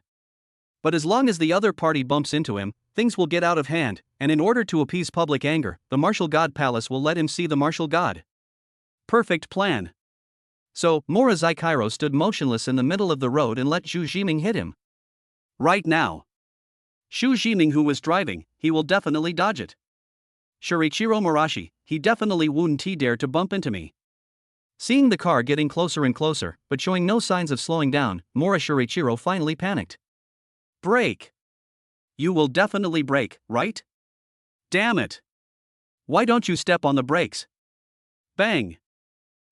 But as long as the other party bumps into him, things will get out of hand, and in order to appease public anger, the martial god palace will let him see the martial god. Perfect plan. So, Mura Zaikairo stood motionless in the middle of the road and let Zhu Jiming hit him. Right now. Zhu Jiming who was driving, he will definitely dodge it. Shurichiro Murashi, he definitely wouldn't dare to bump into me. Seeing the car getting closer and closer, but showing no signs of slowing down, Mura Shurichiro finally panicked. Brake. You will definitely brake, right? Damn it. Why don't you step on the brakes? Bang.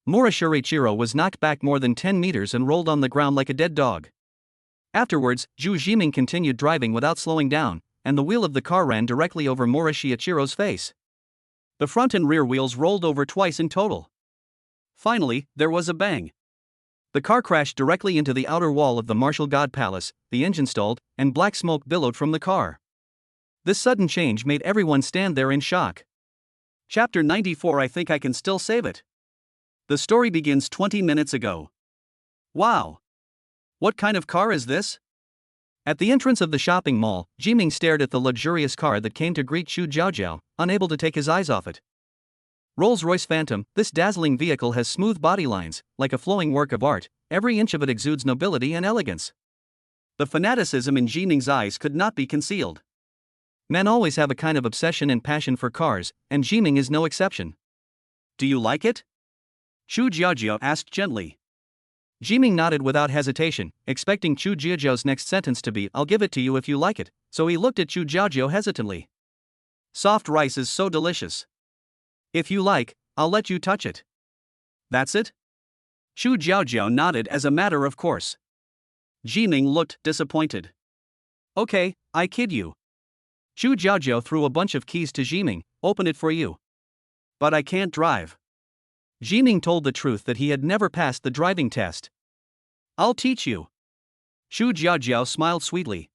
Mura Shurichiro was knocked back more than 10 meters and rolled on the ground like a dead dog. Afterwards, Zhu Jiming continued driving without slowing down, and the wheel of the car ran directly over Mura Shiichiro's face. The front and rear wheels rolled over twice in total. Finally, there was a bang. The car crashed directly into the outer wall of the martial god palace, the engine stalled, and black smoke billowed from the car. This sudden change made everyone stand there in shock. Chapter 94. I think I can still save it. The story begins 20 minutes ago. Wow. What kind of car is this? At the entrance of the shopping mall, Jiming stared at the luxurious car that came to greet Xu Jiaojiao, unable to take his eyes off it. Rolls-Royce Phantom, this dazzling vehicle has smooth body lines, like a flowing work of art. Every inch of it exudes nobility and elegance. The fanaticism in Jiming's eyes could not be concealed. Men always have a kind of obsession and passion for cars, and Jiming is no exception. Do you like it? Xu Jiaojiao asked gently. Jiming nodded without hesitation, expecting Xu Jiaojiao's next sentence to be, I'll give it to you if you like it, so he looked at Xu Jiaojiao hesitantly. Soft rice is so delicious. If you like, I'll let you touch it. That's it? Xu Jiaojiao nodded as a matter of course. Jiming looked disappointed. Okay, I kid you. Xu Jiaojiao threw a bunch of keys to Jiming, open it for you. But I can't drive. Jiming told the truth that he had never passed the driving test. I'll teach you. Xu Jiaojiao smiled sweetly.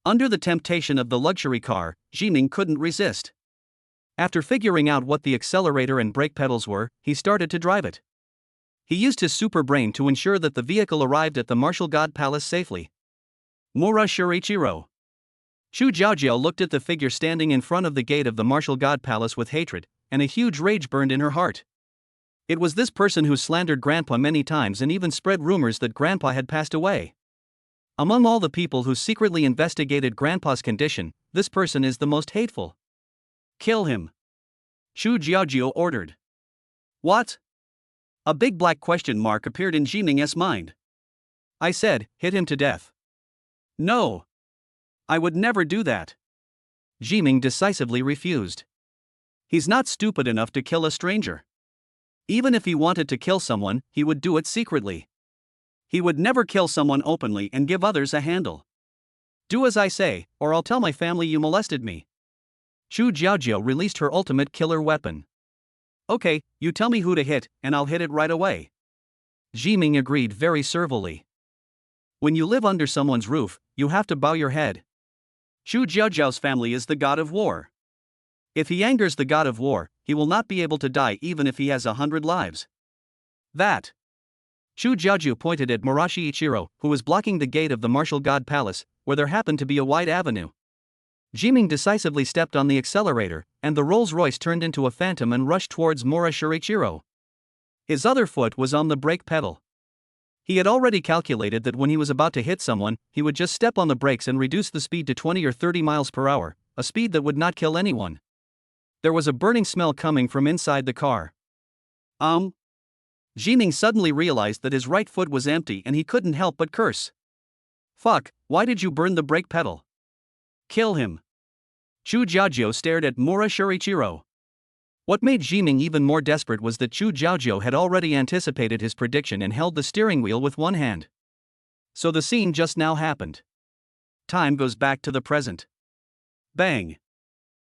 Under the temptation of the luxury car, Jiming couldn't resist. After figuring out what the accelerator and brake pedals were, he started to drive it. He used his super brain to ensure that the vehicle arrived at the martial god palace safely. Mura Shurichiro. Xu Jiaojiao looked at the figure standing in front of the gate of the martial god palace with hatred, and a huge rage burned in her heart. It was this person who slandered Grandpa many times and even spread rumors that Grandpa had passed away. Among all the people who secretly investigated Grandpa's condition, this person is the most hateful. Kill him. Chu Jiajiao ordered. What? A big black question mark appeared in Jiming's mind. I said, hit him to death. No. I would never do that. Jiming decisively refused. He's not stupid enough to kill a stranger. Even if he wanted to kill someone, he would do it secretly. He would never kill someone openly and give others a handle. Do as I say, or I'll tell my family you molested me. Chu Jiajiao released her ultimate killer weapon. Okay, you tell me who to hit, and I'll hit it right away. Jiming agreed very servilely. When you live under someone's roof, you have to bow your head. Chu Jiajiao's family is the god of war. If he angers the god of war, he will not be able to die even if he has 100 lives. That. Chu Jiajiao pointed at Murashi Ichiro, who was blocking the gate of the martial god palace, where there happened to be a wide avenue. Jiming decisively stepped on the accelerator, and the Rolls-Royce turned into a phantom and rushed towards Murashi Ichiro. His other foot was on the brake pedal. He had already calculated that when he was about to hit someone, he would just step on the brakes and reduce the speed to 20 or 30 miles per hour, a speed that would not kill anyone. There was a burning smell coming from inside the car. Jiming suddenly realized that his right foot was empty and he couldn't help but curse. Fuck, why did you burn the brake pedal? Kill him. Chu Jiajiao stared at Murashi Ichiro. What made Jiming even more desperate was that Chu Jiajiao had already anticipated his prediction and held the steering wheel with one hand. So the scene just now happened. Time goes back to the present. Bang.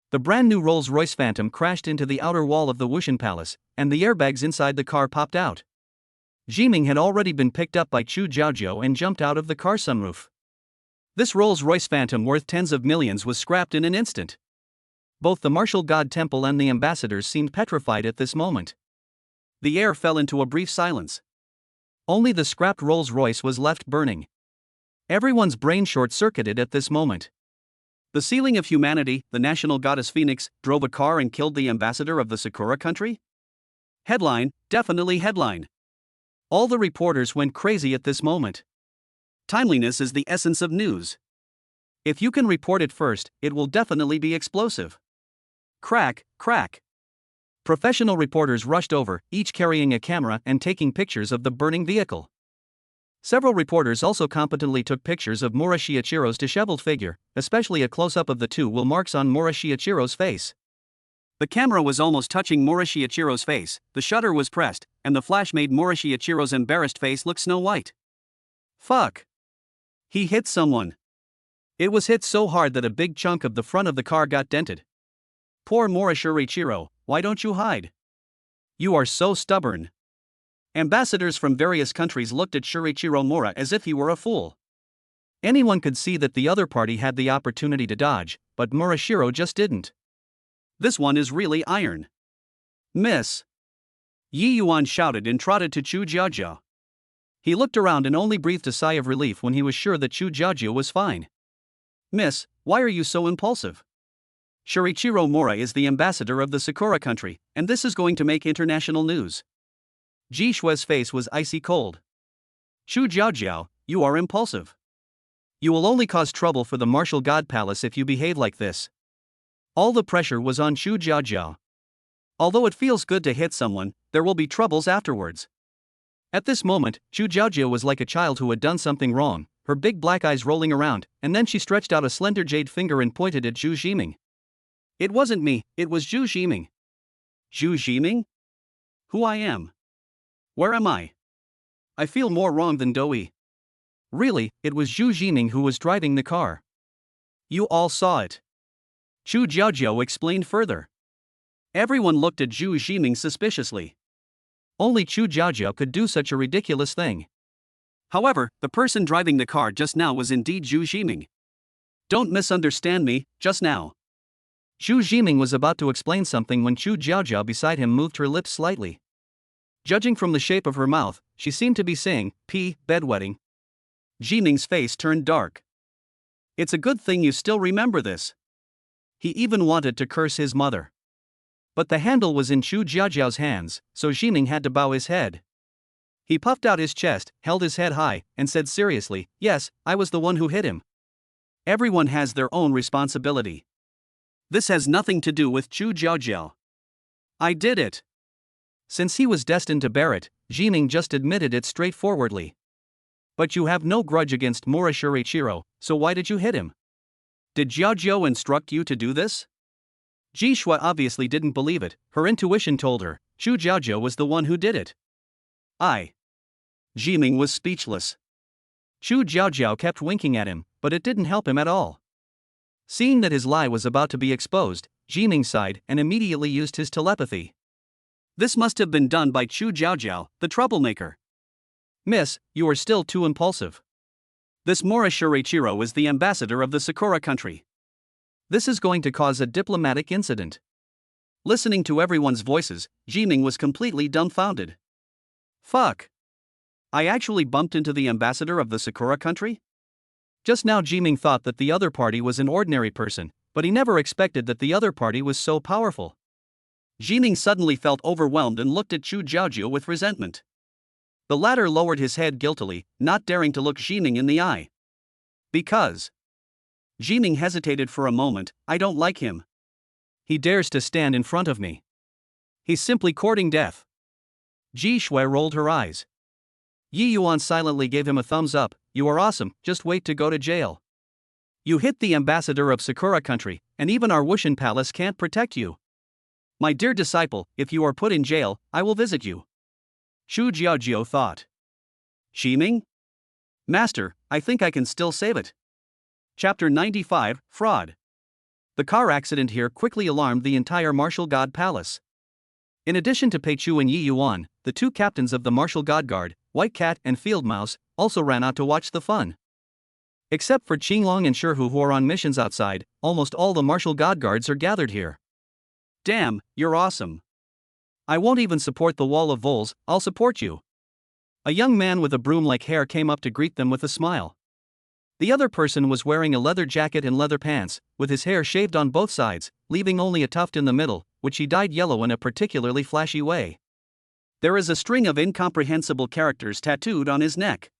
The brand new Rolls-Royce Phantom crashed into the outer wall of the Wushan Palace, and the airbags inside the car popped out. Jiming had already been picked up by Chu Jiajiao and jumped out of the car sunroof. This Rolls-Royce Phantom worth tens of millions was scrapped in an instant. Both the martial god temple and the ambassadors seemed petrified at this moment. The air fell into a brief silence. Only the scrapped Rolls-Royce was left burning. Everyone's brain short-circuited at this moment. The ceiling of humanity, the national goddess Phoenix, drove a car and killed the ambassador of the Sakura country? Headline, definitely headline. All the reporters went crazy at this moment. Timeliness is the essence of news. If you can report it first, it will definitely be explosive. Crack, crack. Professional reporters rushed over, each carrying a camera and taking pictures of the burning vehicle. Several reporters also competently took pictures of Murashi Ichiro's disheveled figure, especially a close-up of the two will marks on Murashi Ichiro's face. The camera was almost touching Murashi Ichiro's face, the shutter was pressed, and the flash made Murashi Ichiro's embarrassed face look snow white. Fuck. He hit someone. It was hit so hard that a big chunk of the front of the car got dented. Poor Murashi Ichiro, why don't you hide? You are so stubborn. Ambassadors from various countries looked at Shurichiro Mura as if he were a fool. Anyone could see that the other party had the opportunity to dodge, but Murashiro just didn't. This one is really iron. Miss. Yi Yuan shouted and trotted to Chu Jiajiao. He looked around and only breathed a sigh of relief when he was sure that Chu Jiajiao was fine. Miss, why are you so impulsive? Shurichiro Mura is the ambassador of the Sakura country, and this is going to make international news. Ji Shui's face was icy cold. Chu Jiajiao, you are impulsive. You will only cause trouble for the martial god palace if you behave like this. All the pressure was on Chu Jiajiao. Although it feels good to hit someone, there will be troubles afterwards. At this moment, Chu Jiajiao was like a child who had done something wrong, her big black eyes rolling around, and then she stretched out a slender jade finger and pointed at Zhu Jiming. It wasn't me, it was Zhu Jiming. Zhu Jiming? Who I am? Where am I? I feel more wrong than Doi. Really, it was Zhu Jiming who was driving the car. You all saw it. Chu Jiajiao explained further. Everyone looked at Zhu Jiming suspiciously. Only Chu Jiajiao could do such a ridiculous thing. However, the person driving the car just now was indeed Zhu Jiming. Don't misunderstand me, just now. Zhu Jiming was about to explain something when Chu Jiajiao beside him moved her lips slightly. Judging from the shape of her mouth, she seemed to be saying, bedwetting. Jiming's face turned dark. It's a good thing you still remember this. He even wanted to curse his mother. But the handle was in Chu Jiajiao's hands, so Jiming had to bow his head. He puffed out his chest, held his head high, and said seriously, "Yes, I was the one who hit him." Everyone has their own responsibility. This has nothing to do with Chu Jiaojiao. I did it. Since he was destined to bear it, Jiming just admitted it straightforwardly. But you have no grudge against Mura Shurichiro, so why did you hit him? Did Jiaojiao instruct you to do this? Ji Shui obviously didn't believe it. Her intuition told her Chu Jiaojiao was the one who did it. Jiming was speechless. Chu Jiaojiao kept winking at him, but it didn't help him at all. Seeing that his lie was about to be exposed, Jiming sighed and immediately used his telepathy. This must have been done by Chu Jiaojiao, the troublemaker. Miss, you are still too impulsive. This Mura Shurichiro is the ambassador of the Sakura country. This is going to cause a diplomatic incident. Listening to everyone's voices, Jiming was completely dumbfounded. Fuck. I actually bumped into the ambassador of the Sakura country? Just now Jiming thought that the other party was an ordinary person, but he never expected that the other party was so powerful. Jiming suddenly felt overwhelmed and looked at Chu Jiaojiao with resentment. The latter lowered his head guiltily, not daring to look Jiming in the eye. Because. Jiming hesitated for a moment. I don't like him. He dares to stand in front of me. He's simply courting death. Ji Shui rolled her eyes. Yi Yuan silently gave him a thumbs up. You are awesome, just wait to go to jail. You hit the ambassador of Sakura country, and even our Wushan palace can't protect you. My dear disciple, if you are put in jail, I will visit you. Chu Jiaojiao thought. Jiming? Master, I think I can still save it. Chapter 95, Fraud. The car accident here quickly alarmed the entire Martial God Palace. In addition to Pei Chu and Yi Yuan, the two captains of the Martial God Guard, White Cat and Field Mouse, also ran out to watch the fun. Except for Qinglong and Shihu who are on missions outside, almost all the Martial God Guards are gathered here. Damn, you're awesome. I won't even support the Wall of Voles, I'll support you. A young man with a broom-like hair came up to greet them with a smile. The other person was wearing a leather jacket and leather pants, with his hair shaved on both sides, leaving only a tuft in the middle, which he dyed yellow in a particularly flashy way. There is a string of incomprehensible characters tattooed on his neck.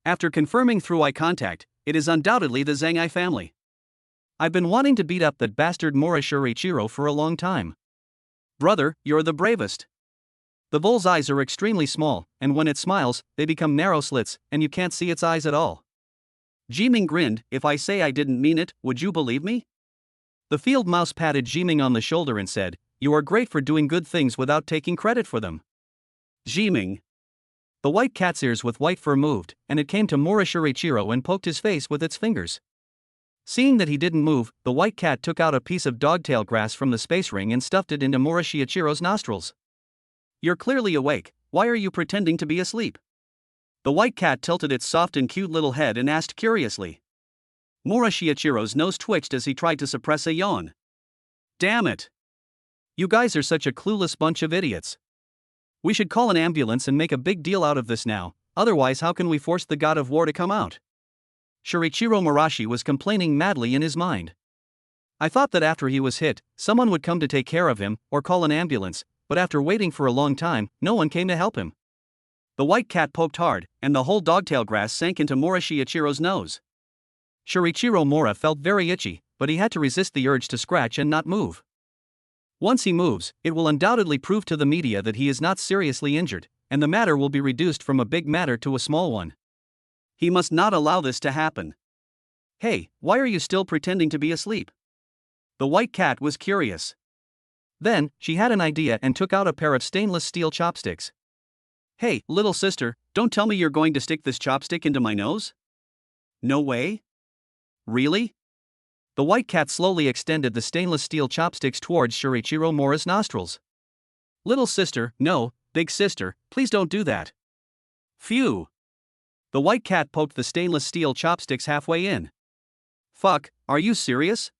After confirming through eye contact, it is undoubtedly the Zhang family. I've been wanting to beat up that bastard Mura Shurichiro for a long time. Brother, you're the bravest. The vole's eyes are extremely small, and when it smiles, they become narrow slits, and you can't see its eyes at all. Jiming grinned. If I say I didn't mean it, would you believe me? The field mouse patted Jiming on the shoulder and said, You are great for doing good things without taking credit for them. Jiming. The white cat's ears with white fur moved, and it came to Mura Shurichiro and poked his face with its fingers. Seeing that he didn't move, the white cat took out a piece of dogtail grass from the space ring and stuffed it into Mura Shurichiro's nostrils. You're clearly awake, why are you pretending to be asleep? The white cat tilted its soft and cute little head and asked curiously. Mura Shurichiro's nose twitched as he tried to suppress a yawn. Damn it. You guys are such a clueless bunch of idiots. We should call an ambulance and make a big deal out of this now, otherwise how can we force the god of war to come out? Shurichiro Murashi was complaining madly in his mind. I thought that after he was hit, someone would come to take care of him, or call an ambulance, but after waiting for a long time, no one came to help him. The white cat poked hard, and the whole dogtail grass sank into Mura Shurichiro's nose. Shurichiro Mura felt very itchy, but he had to resist the urge to scratch and not move. Once he moves, it will undoubtedly prove to the media that he is not seriously injured, and the matter will be reduced from a big matter to a small one. He must not allow this to happen. Hey, why are you still pretending to be asleep? The white cat was curious. Then, she had an idea and took out a pair of stainless steel chopsticks. Hey, little sister, don't tell me you're going to stick this chopstick into my nose? No way? Really? The white cat slowly extended the stainless steel chopsticks towards Shurichiro Mura's nostrils. Little sister, no, big sister, please don't do that. Phew. The white cat poked the stainless steel chopsticks halfway in. Fuck, are you serious?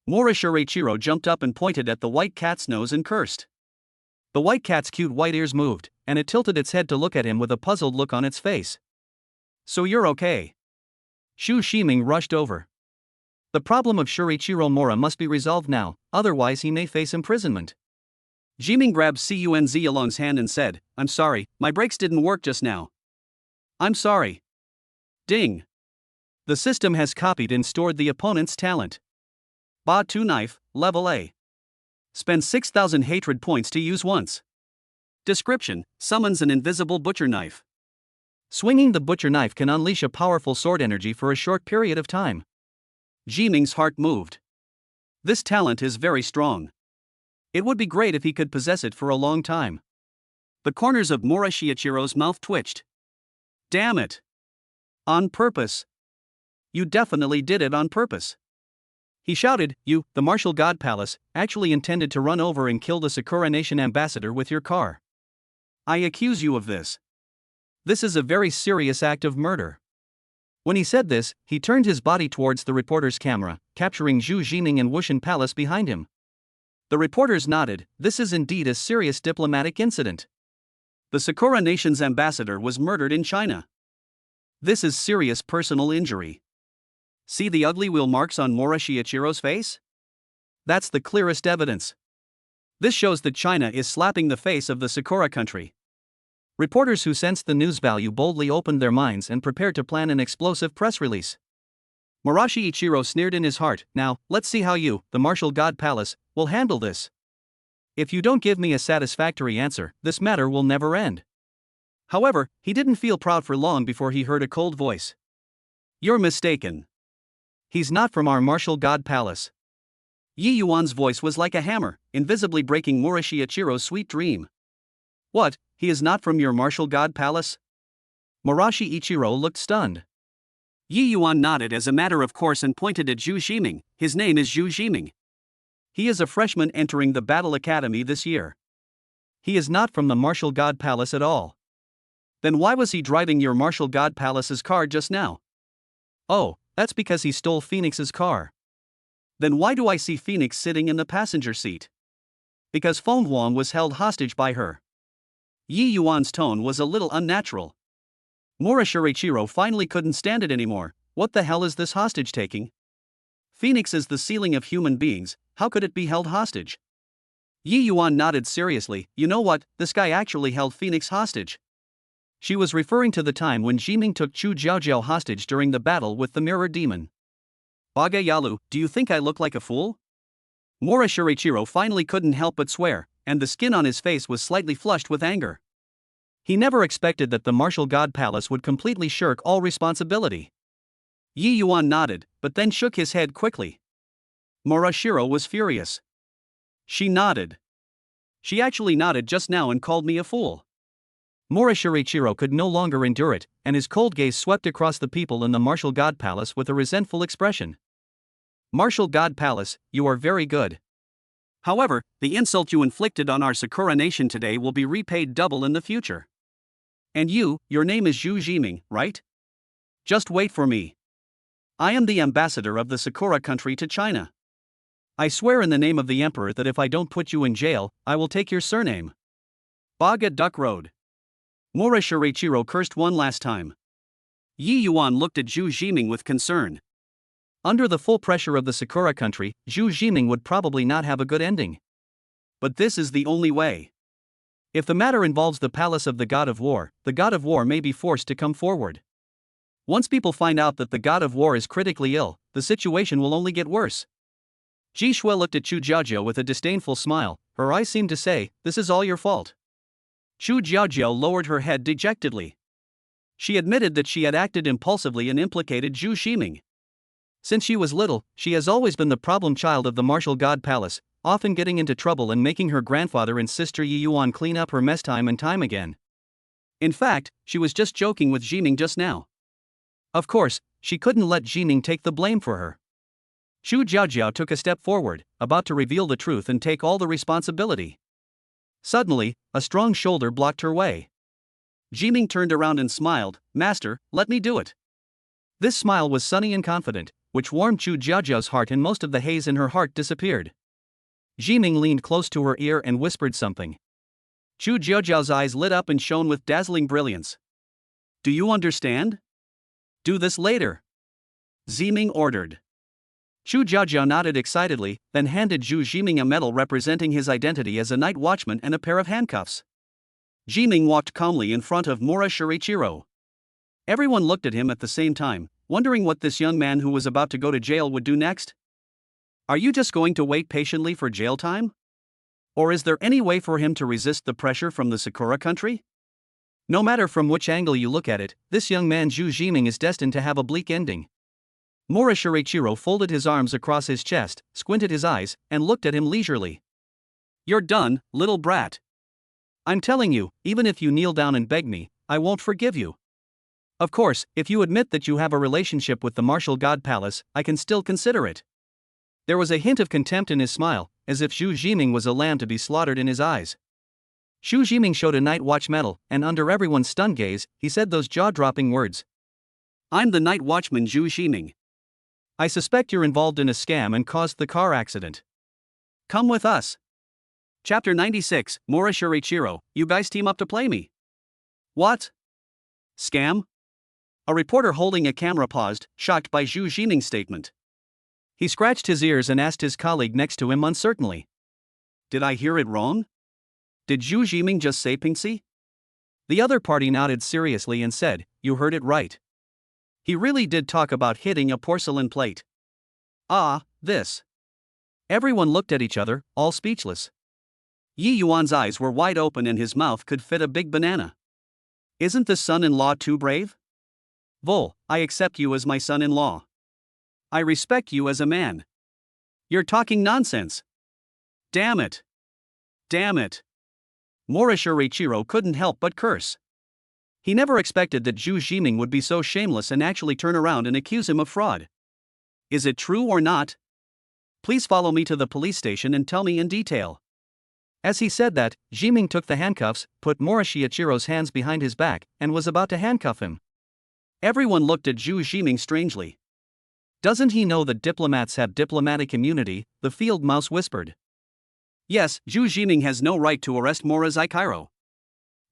Mura Shurichiro jumped up and pointed at the white cat's nose and cursed. The white cat's cute white ears moved, and it tilted its head to look at him with a puzzled look on its face. So you're okay? Shu Shiming rushed over. The problem of Shurichiro Mura must be resolved now, otherwise he may face imprisonment. Jiming grabbed Cunz Along's hand and said, "I'm sorry, my brakes didn't work just now." "I'm sorry." Ding. The system has copied and stored the opponent's talent. Ba-2 knife, level A. Spend 6,000 hatred points to use once. Description: summons an invisible butcher knife. Swinging the butcher knife can unleash a powerful sword energy for a short period of time. Jiming's heart moved. This talent is very strong. It would be great if he could possess it for a long time. The corners of Mora Shiichiro's mouth twitched. Damn it. On purpose. You definitely did it on purpose. He shouted, "You, the Martial God Palace, actually intended to run over and kill the Sakura Nation ambassador with your car. I accuse you of this. This is a very serious act of murder." When he said this, he turned his body towards the reporter's camera, capturing Zhu Jiming and Wushan Palace behind him. The reporters nodded. This is indeed a serious diplomatic incident. The Sakura Nation's ambassador was murdered in China. This is serious personal injury. See the ugly wheel marks on Mora Shiichiro's face? That's the clearest evidence. This shows that China is slapping the face of the Sakura country. Reporters who sensed the news value boldly opened their minds and prepared to plan an explosive press release. Murashi Ichiro sneered in his heart, "Now, let's see how you, the Martial God Palace, will handle this. If you don't give me a satisfactory answer, this matter will never end." However, he didn't feel proud for long before he heard a cold voice. "You're mistaken. He's not from our Martial God Palace." Yi Yuan's voice was like a hammer, invisibly breaking Murashi Ichiro's sweet dream. "What, he is not from your Martial God Palace?" Murashi Ichiro looked stunned. Yi Yuan nodded as a matter of course and pointed at Zhu Jiming. "His name is Zhu Jiming. He is a freshman entering the Battle Academy this year. He is not from the Martial God Palace at all." "Then why was he driving your Martial God Palace's car just now?" "Oh, that's because he stole Phoenix's car." "Then why do I see Phoenix sitting in the passenger seat?" "Because Feng Huang was held hostage by her." Yi Yuan's tone was a little unnatural. Murashirichiro finally couldn't stand it anymore. What the hell is this hostage taking? Phoenix is the ceiling of human beings, how could it be held hostage? Yi Yuan nodded seriously. "You know what, this guy actually held Phoenix hostage." She was referring to the time when Jiming took Chu Jiaojiao hostage during the battle with the mirror demon. "Baga Yalu, do you think I look like a fool?" Murashirichiro finally couldn't help but swear, and the skin on his face was slightly flushed with anger. He never expected that the Martial God Palace would completely shirk all responsibility. Yi Yuan nodded, but then shook his head quickly. Murashiro was furious. "She nodded. She actually nodded just now and called me a fool." Murashirichiro could no longer endure it, and his cold gaze swept across the people in the Martial God Palace with a resentful expression. "Martial God Palace, you are very good. However, the insult you inflicted on our Sakura Nation today will be repaid double in the future. And you, your name is Zhu Jiming, right? Just wait for me. I am the ambassador of the Sakura country to China. I swear in the name of the emperor that if I don't put you in jail, I will take your surname." Baga Duck Road. Murashirichiro cursed one last time. Yi Yuan looked at Zhu Jiming with concern. Under the full pressure of the Sakura country, Zhu Jiming would probably not have a good ending. But this is the only way. If the matter involves the palace of the God of War, the God of War may be forced to come forward. Once people find out that the God of War is critically ill, the situation will only get worse. Ji Shui looked at Chu Jiaojiao with a disdainful smile. Her eyes seemed to say, "This is all your fault." Chu Jiaojiao lowered her head dejectedly. She admitted that she had acted impulsively and implicated Zhu Jiming. Since she was little, she has always been the problem child of the Martial God Palace, often getting into trouble and making her grandfather and sister Yi Yuan clean up her mess time and time again. In fact, she was just joking with Jiming just now. Of course, she couldn't let Jiming take the blame for her. Chu Jiaojiao took a step forward, about to reveal the truth and take all the responsibility. Suddenly, a strong shoulder blocked her way. Jiming turned around and smiled. "Master, let me do it." This smile was sunny and confident, which warmed Chu Jiaojiao's heart, and most of the haze in her heart disappeared. Jiming leaned close to her ear and whispered something. Chu Jiaojiao's eyes lit up and shone with dazzling brilliance. "Do you understand? Do this later," Jiming ordered. Zhu Jiaojiao nodded excitedly, then handed Zhu Jiming a medal representing his identity as a night watchman and a pair of handcuffs. Jiming walked calmly in front of Mura Shurichiro. Everyone looked at him at the same time, wondering what this young man who was about to go to jail would do next. Are you just going to wait patiently for jail time? Or is there any way for him to resist the pressure from the Sakura country? No matter from which angle you look at it, this young man Zhu Jiming is destined to have a bleak ending. Mura Shurichiro folded his arms across his chest, squinted his eyes, and looked at him leisurely. You're done, little brat. I'm telling you, even if you kneel down and beg me, I won't forgive you. Of course, if you admit that you have a relationship with the martial god palace, I can still consider it. There was a hint of contempt in his smile, as if Zhu Jiming was a lamb to be slaughtered in his eyes. Zhu Jiming showed a night watch medal, and under everyone's stunned gaze, he said those jaw-dropping words. I'm the night watchman Zhu Jiming. I suspect you're involved in a scam and caused the car accident. Come with us. Chapter 96, Mura Shurichiro, you guys team up to play me. What? Scam? A reporter holding a camera paused, shocked by Zhu Jiming's statement. He scratched his ears and asked his colleague next to him uncertainly. Did I hear it wrong? Did Zhu Jiming just say Pingsy? The other party nodded seriously and said, you heard it right. He really did talk about hitting a porcelain plate. Ah, this. Everyone looked at each other, all speechless. Yi Yuan's eyes were wide open and his mouth could fit a big banana. Isn't the son-in-law too brave? Vol, I accept you as my son-in-law. I respect you as a man. You're talking nonsense. Damn it. Damn it. Mura Shurichiro couldn't help but curse. He never expected that Zhu Jiming would be so shameless and actually turn around and accuse him of fraud. Is it true or not? Please follow me to the police station and tell me in detail. As he said that, Jiming took the handcuffs, put Mura Shurichiro's hands behind his back, and was about to handcuff him. Everyone looked at Zhu Jiming strangely. Doesn't he know that diplomats have diplomatic immunity? The field mouse whispered. Yes, Zhu Jiming has no right to arrest Mura Shurichiro.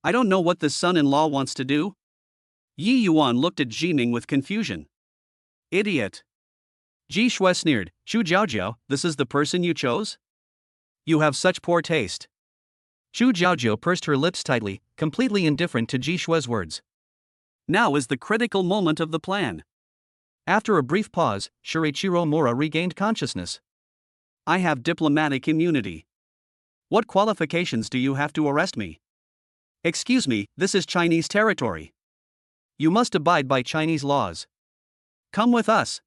I don't know what the son-in-law wants to do. Yi Yuan looked at Jiming with confusion. Idiot. Ji Shui sneered, Zhu Jiaojiao, this is the person you chose? You have such poor taste. Zhu Jiaojiao pursed her lips tightly, completely indifferent to Ji Shui's words. Now is the critical moment of the plan. After a brief pause, Shurichiro Mura regained consciousness. I have diplomatic immunity. What qualifications do you have to arrest me? Excuse me, this is Chinese territory. You must abide by Chinese laws. Come with us.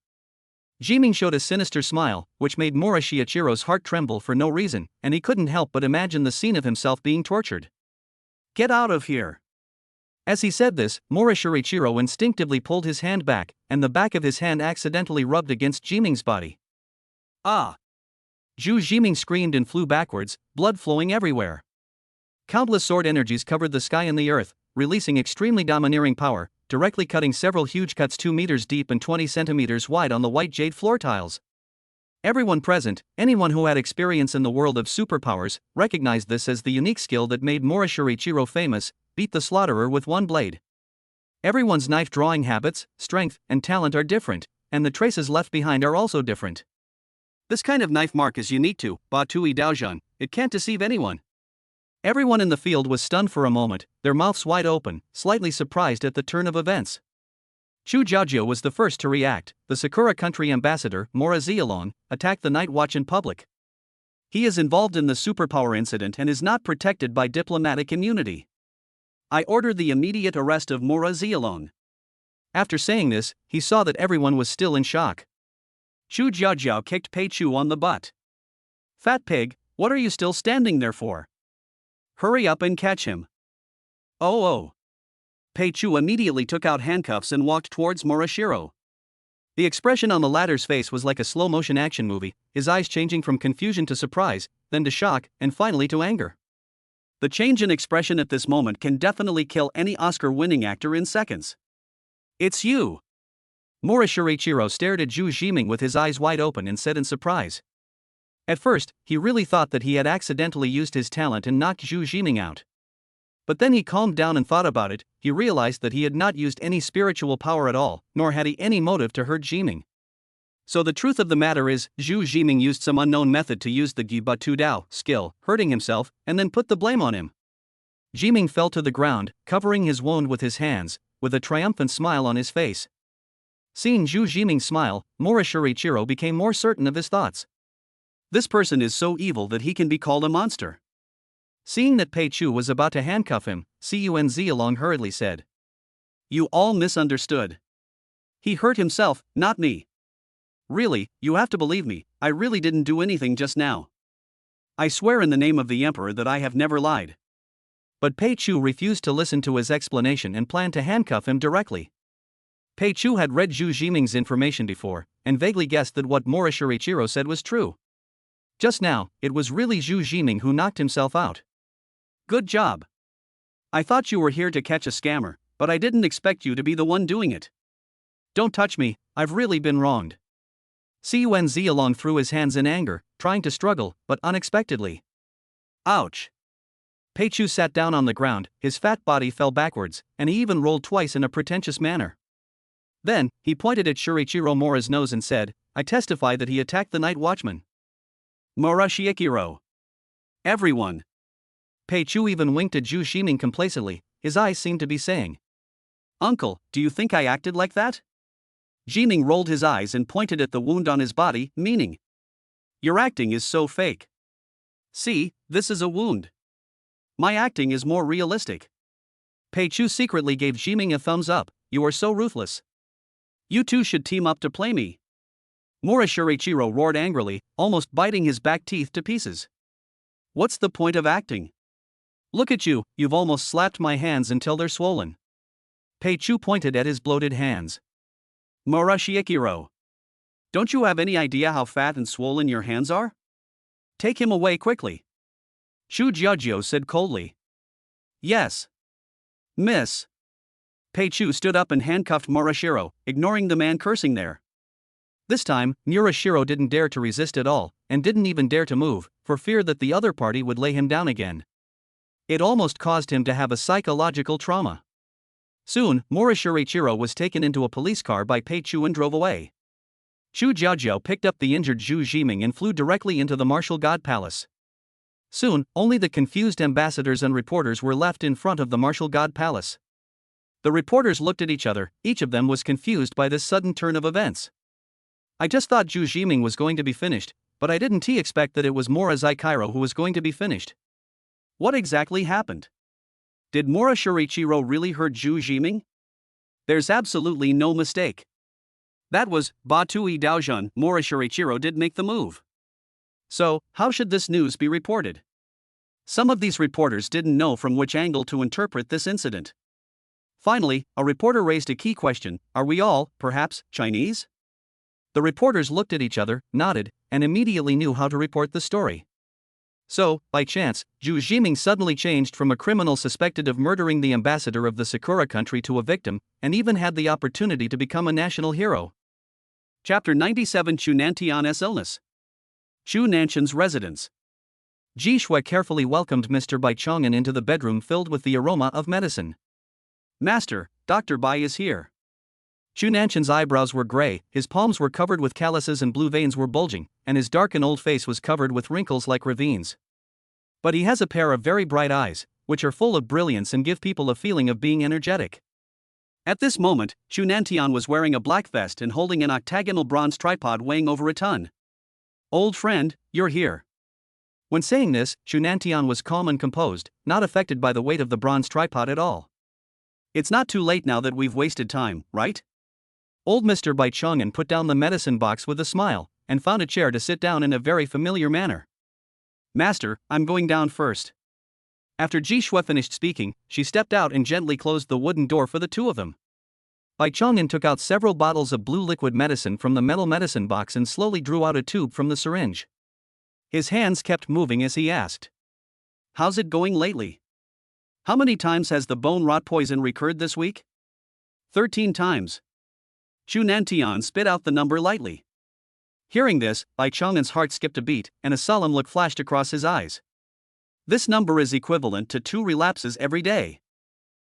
Jiming showed a sinister smile, which made Mura Shurichiro's heart tremble for no reason, and he couldn't help but imagine the scene of himself being tortured. Get out of here. As he said this, Mura Shurichiro instinctively pulled his hand back, and the back of his hand accidentally rubbed against Jiming's body. Ah! Zhu Jiming screamed and flew backwards, blood flowing everywhere. Countless sword energies covered the sky and the earth, releasing extremely domineering power, directly cutting several huge cuts 2 meters deep and 20 centimeters wide on the white jade floor tiles. Everyone present, anyone who had experience in the world of superpowers, recognized this as the unique skill that made Mura Shurichiro famous, beat the slaughterer with one blade. Everyone's knife drawing habits, strength, and talent are different, and the traces left behind are also different. This kind of knife mark is unique to Batui Daojian, it can't deceive anyone. Everyone in the field was stunned for a moment, their mouths wide open, slightly surprised at the turn of events. Zhu Jiaojiao was the first to react. The Sakura country ambassador, Mura Xiaolong, attacked the night watch in public. He is involved in the superpower incident and is not protected by diplomatic immunity. I order the immediate arrest of Mura Xiaolong. After saying this, he saw that everyone was still in shock. Zhu Jiaojiao kicked Pei Chu on the butt. Fat pig, what are you still standing there for? Hurry up and catch him. Oh. Pei Chu immediately took out handcuffs and walked towards Murashiro. The expression on the latter's face was like a slow-motion action movie, his eyes changing from confusion to surprise, then to shock, and finally to anger. The change in expression at this moment can definitely kill any Oscar-winning actor in seconds. It's you! Mura Shurichiro stared at Zhu Jiming with his eyes wide open and said in surprise. At first, he really thought that he had accidentally used his talent and knocked Zhu Jiming out. But then he calmed down and thought about it. He realized that he had not used any spiritual power at all, nor had he any motive to hurt Jiming. So the truth of the matter is, Zhu Jiming used some unknown method to use the Giba Tu Dao skill, hurting himself, and then put the blame on him. Jiming fell to the ground, covering his wound with his hands, with a triumphant smile on his face. Seeing Zhu Jiming's smile, Morishiro became more certain of his thoughts. This person is so evil that he can be called a monster. Seeing that Pei Chu was about to handcuff him, Cunz along hurriedly said. You all misunderstood. He hurt himself, not me. Really, you have to believe me, I really didn't do anything just now. I swear in the name of the Emperor that I have never lied. But Pei Chu refused to listen to his explanation and planned to handcuff him directly. Pei Chu had read Zhu Jiming's information before, and vaguely guessed that what Morishiro said was true. Just now, it was really Zhu Jiming who knocked himself out. Good job. I thought you were here to catch a scammer, but I didn't expect you to be the one doing it. Don't touch me, I've really been wronged. Cunz along threw his hands in anger, trying to struggle, but unexpectedly. Ouch. Pei Chu sat down on the ground, his fat body fell backwards, and he even rolled twice in a pretentious manner. Then, he pointed at Shurichiro Mora's nose and said, I testify that he attacked the night watchman. Morishiro. Everyone. Pei Chu even winked at Zhu Jiming complacently, his eyes seemed to be saying. Uncle, do you think I acted like that? Jiming rolled his eyes and pointed at the wound on his body, meaning. Your acting is so fake. See, this is a wound. My acting is more realistic. Pei Chu secretly gave Jiming a thumbs up, you are so ruthless. You two should team up to play me. Morishiro roared angrily, almost biting his back teeth to pieces. What's the point of acting? Look at you, you've almost slapped my hands until they're swollen. Pei Chu pointed at his bloated hands. Morishiro. Don't you have any idea how fat and swollen your hands are? Take him away quickly. Shu Jiajio said coldly. Yes. Miss. Pei Chu stood up and handcuffed Morishiro, ignoring the man cursing there. This time, Morishiro didn't dare to resist at all, and didn't even dare to move, for fear that the other party would lay him down again. It almost caused him to have a psychological trauma. Soon, Morishiro was taken into a police car by Pei Chu and drove away. Shu Jiajio picked up the injured Zhu Jiming and flew directly into the martial god palace. Soon, only the confused ambassadors and reporters were left in front of the martial god palace. The reporters looked at each other, each of them was confused by this sudden turn of events. I just thought Zhu Jiming was going to be finished, but I didn't expect that it was Morazai Cairo who was going to be finished. What exactly happened? Did Morishiro really hurt Zhu Jiming? There's absolutely no mistake. That was Batui Daojun. Morishiro did make the move. So, how should this news be reported? Some of these reporters didn't know from which angle to interpret this incident. Finally, a reporter raised a key question: are we all, perhaps, Chinese? The reporters looked at each other, nodded, and immediately knew how to report the story. So, by chance, Zhu Jiming suddenly changed from a criminal suspected of murdering the ambassador of the Sakura country to a victim, and even had the opportunity to become a national hero. Chapter 97: Chu Nantian's illness. Chu Nanshan's residence. Ji Shui carefully welcomed Mr. Bai Chang'an into the bedroom filled with the aroma of medicine. Master, Dr. Bai is here. Chu Nanshan's eyebrows were gray, his palms were covered with calluses and blue veins were bulging, and his dark and old face was covered with wrinkles like ravines. But he has a pair of very bright eyes, which are full of brilliance and give people a feeling of being energetic. At this moment, Chu Nantian was wearing a black vest and holding an octagonal bronze tripod weighing over a ton. Old friend, you're here. When saying this, Chu Nantian was calm and composed, not affected by the weight of the bronze tripod at all. It's not too late now that we've wasted time, right? Old Mr. Bai Chang'an put down the medicine box with a smile, and found a chair to sit down in a very familiar manner. Master, I'm going down first. After Ji Shui finished speaking, she stepped out and gently closed the wooden door for the two of them. Bai Chang'an took out several bottles of blue liquid medicine from the metal medicine box and slowly drew out a tube from the syringe. His hands kept moving as he asked, how's it going lately? How many times has the bone rot poison recurred this week? 13 times. Chu Nantian spit out the number lightly. Hearing this, Bai Chang'an's heart skipped a beat, and a solemn look flashed across his eyes. This number is equivalent to 2 relapses every day.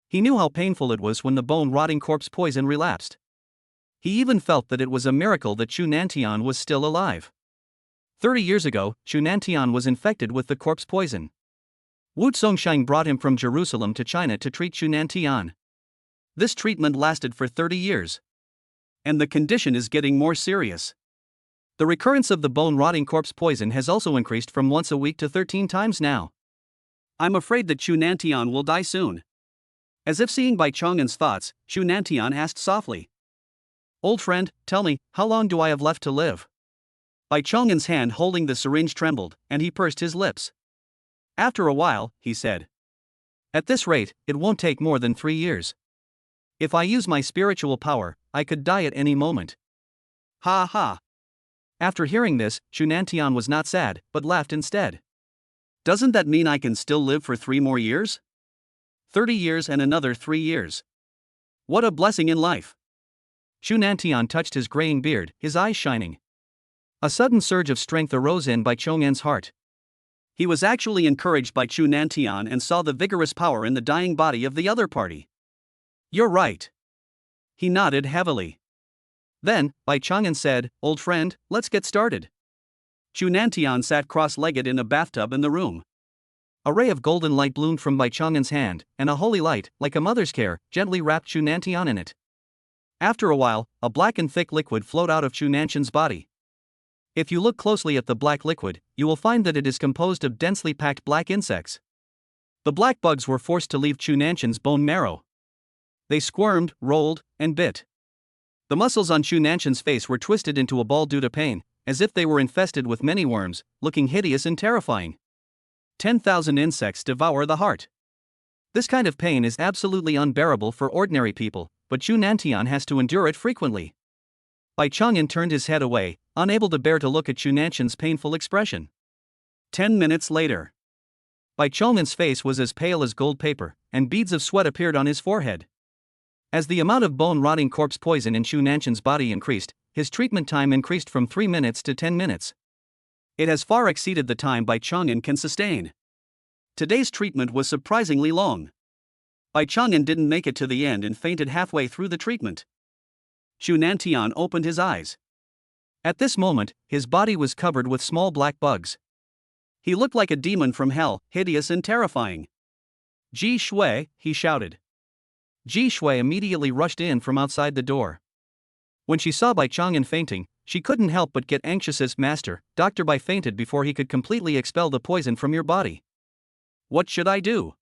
He knew how painful it was when the bone-rotting corpse poison relapsed. He even felt that it was a miracle that Chu Nantian was still alive. 30 years ago, Chu Nantian was infected with the corpse poison. Wu Zongsheng brought him from Jerusalem to China to treat Chu Nantian. This treatment lasted for 30 years. And the condition is getting more serious. The recurrence of the bone-rotting corpse poison has also increased from once a week to 13 times now. I'm afraid that Chu Nantian will die soon. As if seeing Bai Chong'an's thoughts, Chu Nantian asked softly. Old friend, tell me, how long do I have left to live? Bai Chong'an's hand holding the syringe trembled, and he pursed his lips. After a while, he said. At this rate, it won't take more than 3 years. If I use my spiritual power, I could die at any moment. Ha ha. After hearing this, Chu Nantian was not sad, but laughed instead. Doesn't that mean I can still live for 3 more years? 30 years and another 3 years. What a blessing in life. Chu Nantian touched his graying beard, his eyes shining. A sudden surge of strength arose in Bai Chong'an's heart. He was actually encouraged by Chu Nantian and saw the vigorous power in the dying body of the other party. You're right. He nodded heavily. Then, Bai Chong'an said, Old friend, let's get started. Chu Nantian sat cross-legged in a bathtub in the room. A ray of golden light bloomed from Bai Chong'an's hand, and a holy light, like a mother's care, gently wrapped Chu Nantian in it. After a while, a black and thick liquid flowed out of Chu Nantian's body. If you look closely at the black liquid, you will find that it is composed of densely packed black insects. The black bugs were forced to leave Chu Nantian's bone marrow. They squirmed, rolled, and bit. The muscles on Chu Nantian's face were twisted into a ball due to pain, as if they were infested with many worms, looking hideous and terrifying. 10,000 insects devour the heart. This kind of pain is absolutely unbearable for ordinary people, but Chu Nantian has to endure it frequently. Bai Chong'an turned his head away, unable to bear to look at Chu Nantian's painful expression. 10 minutes later. Bai Chong'an's face was as pale as gold paper, and beads of sweat appeared on his forehead. As the amount of bone-rotting corpse poison in Chu Nantian's body increased, his treatment time increased from 3 minutes to 10 minutes. It has far exceeded the time Bai Chong'an can sustain. Today's treatment was surprisingly long. Bai Chong'an didn't make it to the end and fainted halfway through the treatment. Chu Nantian opened his eyes. At this moment, his body was covered with small black bugs. He looked like a demon from hell, hideous and terrifying. Ji Shui, he shouted. Ji Shui immediately rushed in from outside the door. When she saw Bai Chong'an fainting, she couldn't help but get anxious as Master, Dr. Bai fainted before he could completely expel the poison from your body. What should I do?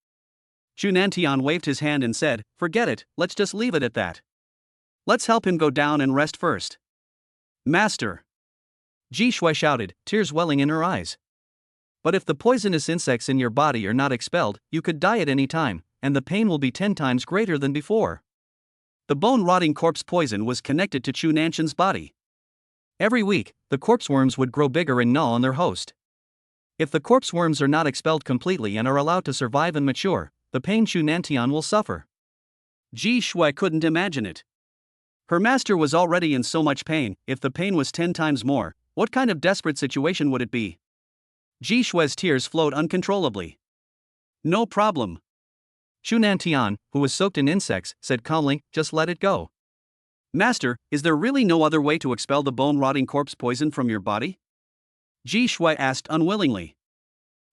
Chu Nantian waved his hand and said, Forget it, let's just leave it at that. Let's help him go down and rest first. Master! Ji Shui shouted, tears welling in her eyes. But if the poisonous insects in your body are not expelled, you could die at any time, and the pain will be 10 times greater than before. The bone-rotting corpse poison was connected to Chu Nantian's body. Every week, the corpse worms would grow bigger and gnaw on their host. If the corpse worms are not expelled completely and are allowed to survive and mature, the pain Chu Nantian will suffer. Ji Shui couldn't imagine it. Her master was already in so much pain. If the pain was 10 times more, what kind of desperate situation would it be? Ji Shui's tears flowed uncontrollably. No problem. Chu Nantian, who was soaked in insects, said calmly, just let it go. Master, is there really no other way to expel the bone-rotting corpse poison from your body? Ji Shui asked unwillingly.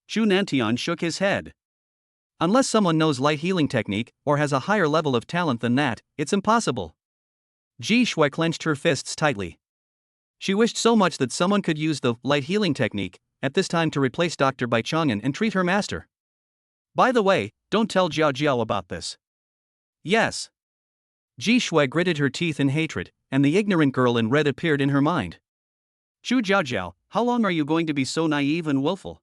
Chu Nantian shook his head. Unless someone knows light healing technique, or has a higher level of talent than that, it's impossible. Ji Shui clenched her fists tightly. She wished so much that someone could use the light healing technique at this time to replace Dr. Bai Chong'an and treat her master. By the way, don't tell Jiao Jiao about this. Yes. Ji Shui gritted her teeth in hatred, and the ignorant girl in red appeared in her mind. Chu Jiaojiao, how long are you going to be so naive and willful?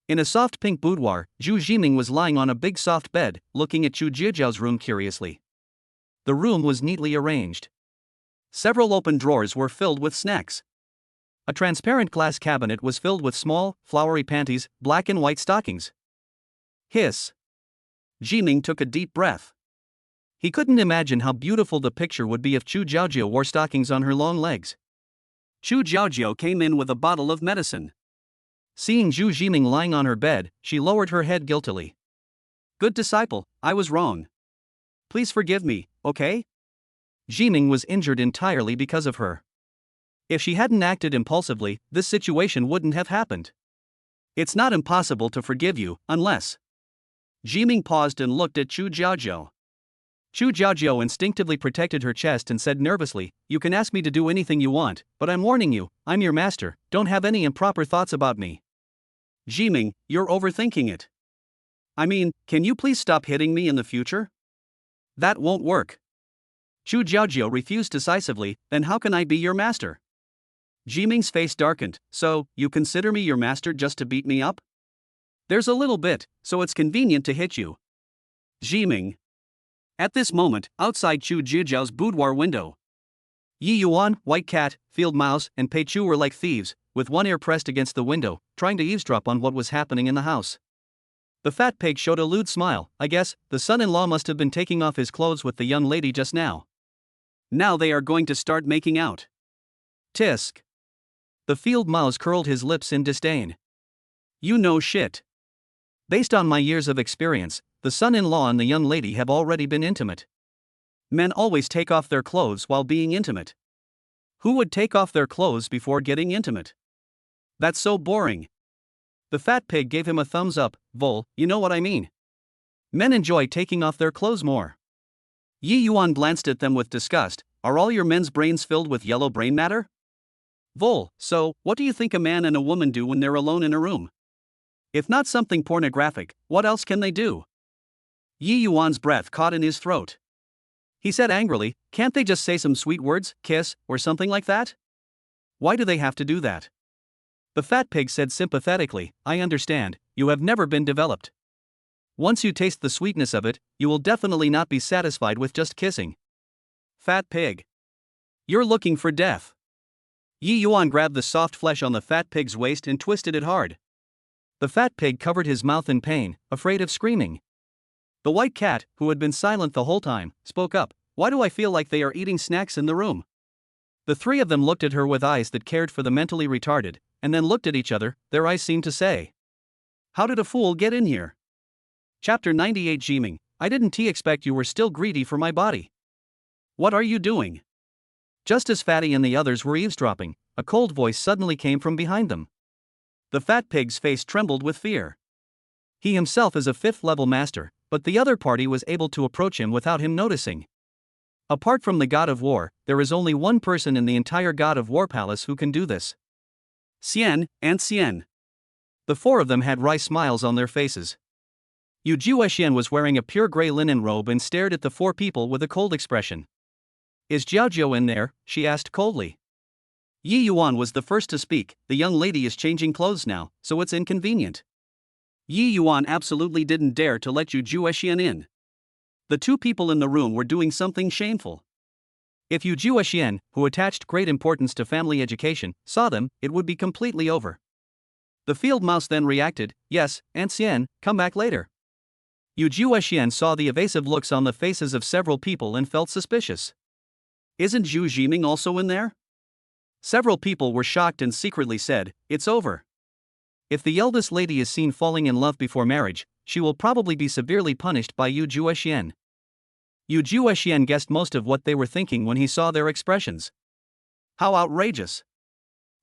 In a soft pink boudoir, Zhu Jiming was lying on a big soft bed, looking at Chu Jiaojiao's room curiously. The room was neatly arranged. Several open drawers were filled with snacks. A transparent glass cabinet was filled with small, flowery panties, black and white stockings. Hiss. Jiming took a deep breath. He couldn't imagine how beautiful the picture would be if Chu Jiaojiao wore stockings on her long legs. Chu Jiaojiao came in with a bottle of medicine. Seeing Zhu Jiming lying on her bed, she lowered her head guiltily. Good disciple, I was wrong. Please forgive me, okay? Jiming was injured entirely because of her. If she hadn't acted impulsively, this situation wouldn't have happened. It's not impossible to forgive you, unless. Jiming paused and looked at Chu Jiajiao. Chu Jiajiao instinctively protected her chest and said nervously, "You can ask me to do anything you want, but I'm warning you, I'm your master, don't have any improper thoughts about me." Jiming, you're overthinking it. I mean, can you please stop hitting me in the future? That won't work. Chu Jiajiao refused decisively, then how can I be your master? Jiming's face darkened. So, you consider me your master just to beat me up? There's a little bit, so it's convenient to hit you. Jiming. At this moment, outside Chu Jiajiao's boudoir window, Yi Yuan, White Cat, Field Mouse, and Pei Chu were like thieves, with one ear pressed against the window, trying to eavesdrop on what was happening in the house. The fat pig showed a lewd smile. I guess the son-in-law must have been taking off his clothes with the young lady just now. Now they are going to start making out. Tisk. The field mouse curled his lips in disdain. You know shit. Based on my years of experience, the son-in-law and the young lady have already been intimate. Men always take off their clothes while being intimate. Who would take off their clothes before getting intimate? That's so boring. The fat pig gave him a thumbs up. Vol, you know what I mean. Men enjoy taking off their clothes more. Yi Yuan glanced at them with disgust. Are all your men's brains filled with yellow brain matter? Vol, so, what do you think a man and a woman do when they're alone in a room? If not something pornographic, what else can they do? Yi Yuan's breath caught in his throat. He said angrily, can't they just say some sweet words, kiss, or something like that? Why do they have to do that? The fat pig said sympathetically, I understand, you have never been developed. Once you taste the sweetness of it, you will definitely not be satisfied with just kissing. Fat pig. You're looking for death. Yi Yuan grabbed the soft flesh on the fat pig's waist and twisted it hard. The fat pig covered his mouth in pain, afraid of screaming. The white cat, who had been silent the whole time, spoke up. Why do I feel like they are eating snacks in the room? The three of them looked at her with eyes that cared for the mentally retarded, and then looked at each other. Their eyes seemed to say, how did a fool get in here? Chapter 98 Jiming, I didn't expect you were still greedy for my body. What are you doing? Just as Fatty and the others were eavesdropping, a cold voice suddenly came from behind them. The fat pig's face trembled with fear. He himself is a 5th-level master, but the other party was able to approach him without him noticing. Apart from the God of War, there is only one person in the entire God of War palace who can do this. Xian, and Xian. The four of them had wry smiles on their faces. Yu Juexian was wearing a pure gray linen robe and stared at the four people with a cold expression. Is Jiaojiao in there? She asked coldly. Yi Yuan was the first to speak. The young lady is changing clothes now, so it's inconvenient. Yi Yuan absolutely didn't dare to let Yu Juexian in. The two people in the room were doing something shameful. If Yu Juexian, who attached great importance to family education, saw them, it would be completely over. The field mouse then reacted, yes, Aunt Xian, come back later. Yu Juexian saw the evasive looks on the faces of several people and felt suspicious. Isn't Zhu Jiming also in there? Several people were shocked and secretly said, it's over. If the eldest lady is seen falling in love before marriage, she will probably be severely punished by Yu Juexian. Yu Juexian guessed most of what they were thinking when he saw their expressions. How outrageous!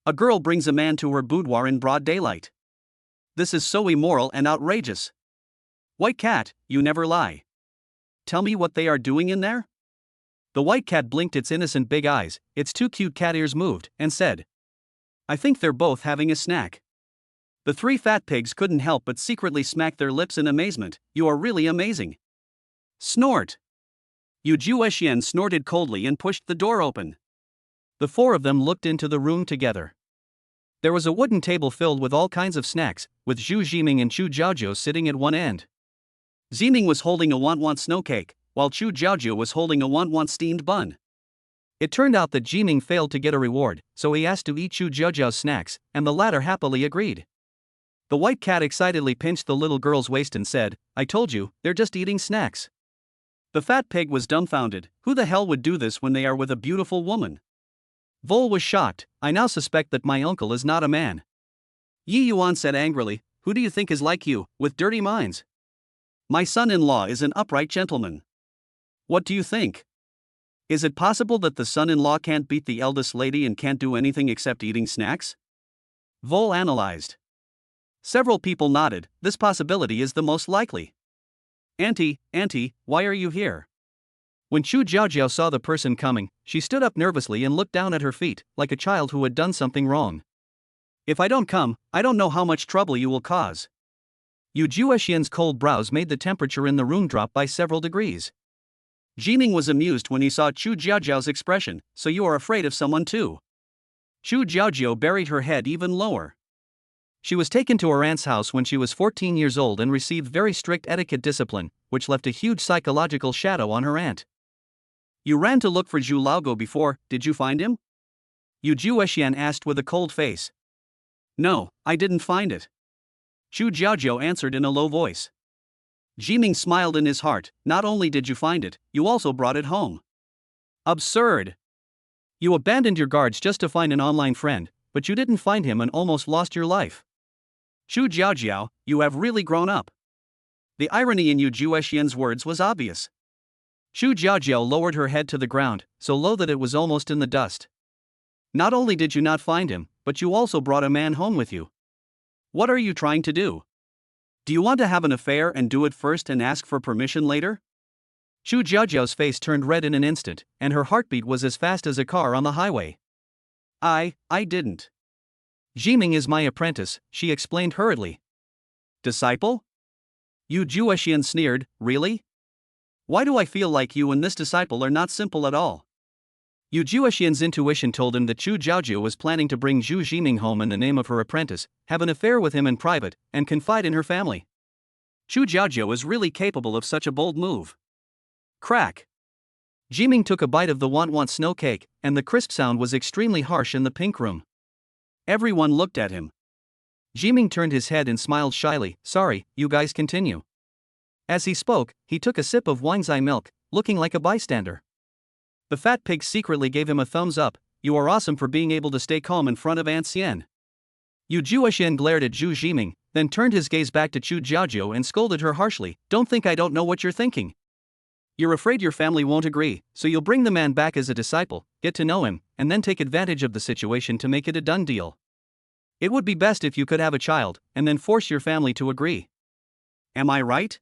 A girl brings a man to her boudoir in broad daylight. This is so immoral and outrageous. White cat, you never lie. Tell me what they are doing in there? The white cat blinked its innocent big eyes, its two cute cat ears moved, and said, I think they're both having a snack. The three fat pigs couldn't help but secretly smack their lips in amazement. You are really amazing. Snort. Yu Juexian snorted coldly and pushed the door open. The four of them looked into the room together. There was a wooden table filled with all kinds of snacks, with Zhu Jiming and Chu Jiaojiao sitting at one end. Jiming was holding a want-want snow cake, while Chu Jiaojiao was holding a want-want steamed bun. It turned out that Jiming failed to get a reward, so he asked to eat Chu Jiaojiao's snacks, and the latter happily agreed. The white cat excitedly pinched the little girl's waist and said, I told you, they're just eating snacks. The fat pig was dumbfounded. Who the hell would do this when they are with a beautiful woman? Vol was shocked. I now suspect that my uncle is not a man. Yi Yuan said angrily, who do you think is like you, with dirty minds? My son-in-law is an upright gentleman. What do you think? Is it possible that the son-in-law can't beat the eldest lady and can't do anything except eating snacks? Vol analyzed. Several people nodded. This possibility is the most likely. Auntie, why are you here? When Chu Jiaojiao saw the person coming, she stood up nervously and looked down at her feet, like a child who had done something wrong. If I don't come, I don't know how much trouble you will cause. Yu Juexian's cold brows made the temperature in the room drop by several degrees. Jiming was amused when he saw Chu Jiaojiao's expression. So you are afraid of someone too? Chu Jiaojiao buried her head even lower. She was taken to her aunt's house when she was 14 years old and received very strict etiquette discipline, which left a huge psychological shadow on her aunt. You ran to look for Zhu Laogo before, did you find him? Yu Juexian asked with a cold face. No, I didn't find it. Chu Jiaojiao answered in a low voice. Jiming smiled in his heart. Not only did you find it, you also brought it home. Absurd. You abandoned your guards just to find an online friend, but you didn't find him and almost lost your life. Chu Jiaojiao, you have really grown up. The irony in Yu Juexian's words was obvious. Chu Jiaojiao lowered her head to the ground, so low that it was almost in the dust. Not only did you not find him, but you also brought a man home with you. What are you trying to do? Do you want to have an affair and do it first and ask for permission later? Chu Jiaojiao's face turned red in an instant, and her heartbeat was as fast as a car on the highway. I didn't. Jiming is my apprentice, she explained hurriedly. Disciple? Yu Juexian sneered, really? Why do I feel like you and this disciple are not simple at all? Yu Juexian's intuition told him that Chu Jiaojiao was planning to bring Zhu Jiming home in the name of her apprentice, have an affair with him in private, and confide in her family. Chu Jiaojiao is really capable of such a bold move. Crack. Jiming took a bite of the want snow cake, and the crisp sound was extremely harsh in the pink room. Everyone looked at him. Jiming turned his head and smiled shyly. Sorry, you guys continue. As he spoke, he took a sip of Wangzai milk, looking like a bystander. The fat pig secretly gave him a thumbs up. You are awesome for being able to stay calm in front of Aunt Xian. Yu Juexian glared at Zhu Jiming, then turned his gaze back to Chu Jiaojiao and scolded her harshly. Don't think I don't know what you're thinking. You're afraid your family won't agree, so you'll bring the man back as a disciple, get to know him, and then take advantage of the situation to make it a done deal. It would be best if you could have a child, and then force your family to agree. Am I right?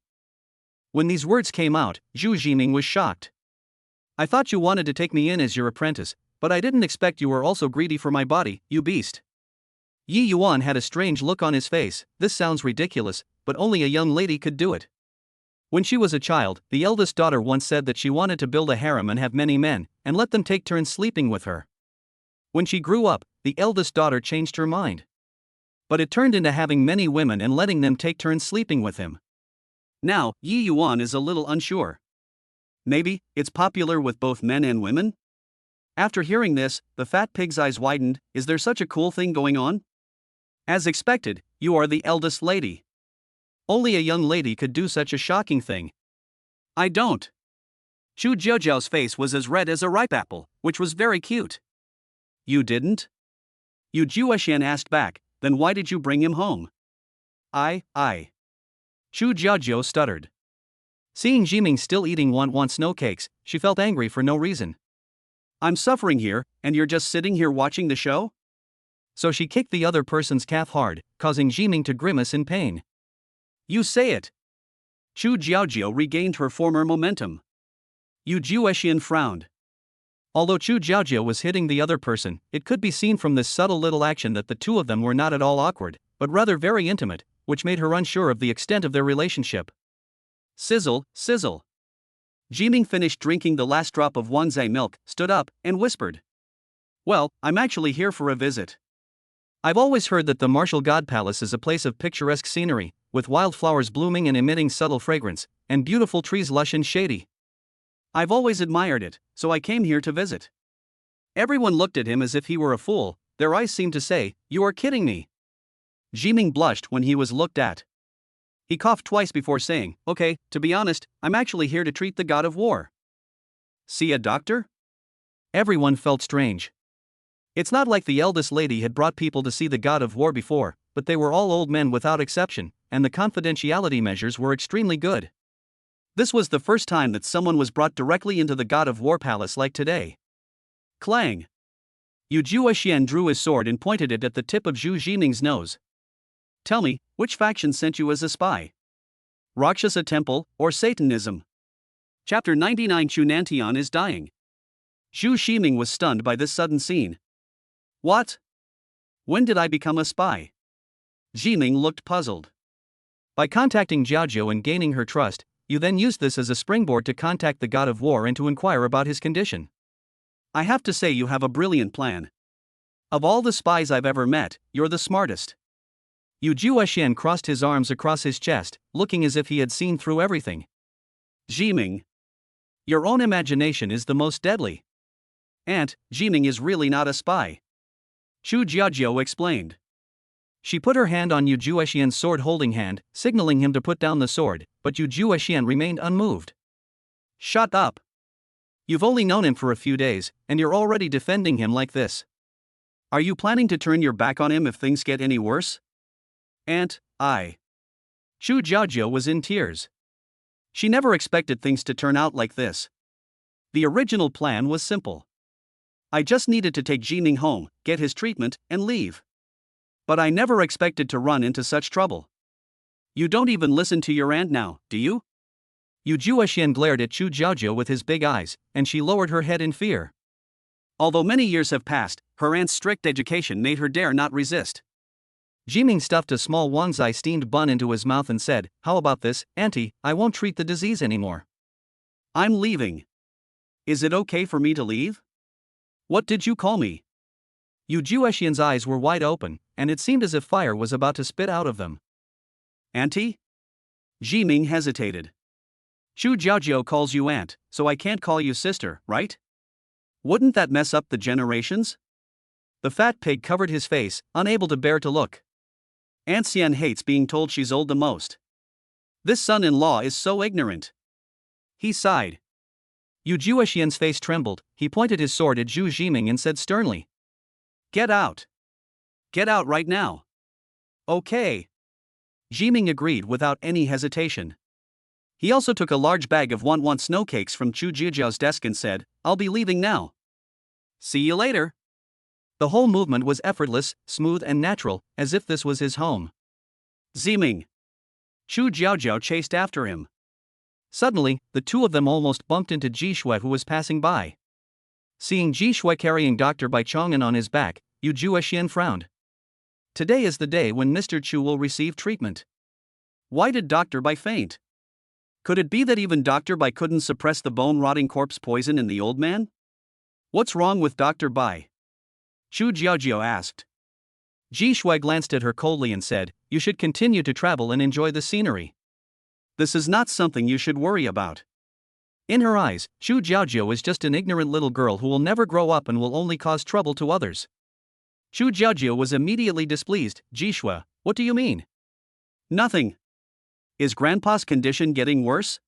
When these words came out, Zhu Jiming was shocked. I thought you wanted to take me in as your apprentice, but I didn't expect you were also greedy for my body, you beast. Yi Yuan had a strange look on his face. This sounds ridiculous, but only a young lady could do it. When she was a child, the eldest daughter once said that she wanted to build a harem and have many men, and let them take turns sleeping with her. When she grew up, the eldest daughter changed her mind. But it turned into having many women and letting them take turns sleeping with him. Now, Yi Yuan is a little unsure. Maybe, it's popular with both men and women? After hearing this, the fat pig's eyes widened. Is there such a cool thing going on? As expected, you are the eldest lady. Only a young lady could do such a shocking thing. I don't. Chu Jiaojiao's face was as red as a ripe apple, which was very cute. You didn't? Yu Juexian asked back, then why did you bring him home? I. Chu Jiaojiao stuttered. Seeing Jiming still eating want snow cakes, she felt angry for no reason. I'm suffering here, and you're just sitting here watching the show? So she kicked the other person's calf hard, causing Jiming to grimace in pain. You say it. Chu Jiaojiao regained her former momentum. Yu Juexian frowned. Although Chu Jiaojiao was hitting the other person, it could be seen from this subtle little action that the two of them were not at all awkward, but rather very intimate, which made her unsure of the extent of their relationship. Sizzle, sizzle. Jiming finished drinking the last drop of Wangzai milk, stood up, and whispered. Well, I'm actually here for a visit. I've always heard that the Martial God Palace is a place of picturesque scenery, with wildflowers blooming and emitting subtle fragrance, and beautiful trees lush and shady. I've always admired it, so I came here to visit. Everyone looked at him as if he were a fool. Their eyes seemed to say, you are kidding me. Jiming blushed when he was looked at. He coughed twice before saying, okay, to be honest, I'm actually here to treat the god of war. See a doctor? Everyone felt strange. It's not like the eldest lady had brought people to see the god of war before, but they were all old men without exception, and the confidentiality measures were extremely good. This was the first time that someone was brought directly into the God of War palace like today. Clang! Yu Juexian drew his sword and pointed it at the tip of Zhu Jiming's nose. Tell me, which faction sent you as a spy? Rakshasa Temple, or Satanism? Chapter 99. Chunantian is dying. Zhu Jiming was stunned by this sudden scene. What? When did I become a spy? Jiming looked puzzled. By contacting Jiaozhou and gaining her trust, you then used this as a springboard to contact the God of War and to inquire about his condition. I have to say you have a brilliant plan. Of all the spies I've ever met, you're the smartest. Yu Juexian crossed his arms across his chest, looking as if he had seen through everything. Jiming. Your own imagination is the most deadly. Aunt, Jiming is really not a spy. Chu Jiajiao explained. She put her hand on Yu Juexian's sword-holding hand, signaling him to put down the sword, but Yu Juexian remained unmoved. Shut up. You've only known him for a few days, and you're already defending him like this. Are you planning to turn your back on him if things get any worse? Aunt, Chu Jiajiao was in tears. She never expected things to turn out like this. The original plan was simple. I just needed to take Jiming home, get his treatment, and leave. But I never expected to run into such trouble. You don't even listen to your aunt now, do you? Yu Juexian glared at Chu Jiajiao with his big eyes, and she lowered her head in fear. Although many years have passed, her aunt's strict education made her dare not resist. Jiming stuffed a small Wanzai steamed bun into his mouth and said, "How about this, Auntie? I won't treat the disease anymore." I'm leaving. Is it okay for me to leave? What did you call me? Yu Juexian's eyes were wide open, and it seemed as if fire was about to spit out of them. Auntie? Jiming hesitated. Chu Jiajiao calls you aunt, so I can't call you sister, right? Wouldn't that mess up the generations? The fat pig covered his face, unable to bear to look. Aunt Xian hates being told she's old the most. This son-in-law is so ignorant. He sighed. Yu Juexian's face trembled. He pointed his sword at Zhu Jiming and said sternly, Get out. Get out right now. Okay. Jiming agreed without any hesitation. He also took a large bag of one snow cakes from Chu Jiajiao's desk and said, I'll be leaving now. See you later. The whole movement was effortless, smooth and natural, as if this was his home. Jiming. Chu Jiajiao chased after him. Suddenly, the two of them almost bumped into Ji Shui, who was passing by. Seeing Ji Shui carrying Dr. Bai Chang'an on his back, Yu Juexian frowned. Today is the day when Mr. Chu will receive treatment. Why did Dr. Bai faint? Could it be that even Dr. Bai couldn't suppress the bone-rotting corpse poison in the old man? What's wrong with Dr. Bai? Chu Jiajiao asked. Ji Shui glanced at her coldly and said, You should continue to travel and enjoy the scenery. This is not something you should worry about. In her eyes, Chu Jiajiao is just an ignorant little girl who will never grow up and will only cause trouble to others. Chu Jiajiao was immediately displeased. Ji Shui, what do you mean? Nothing. Is Grandpa's condition getting worse?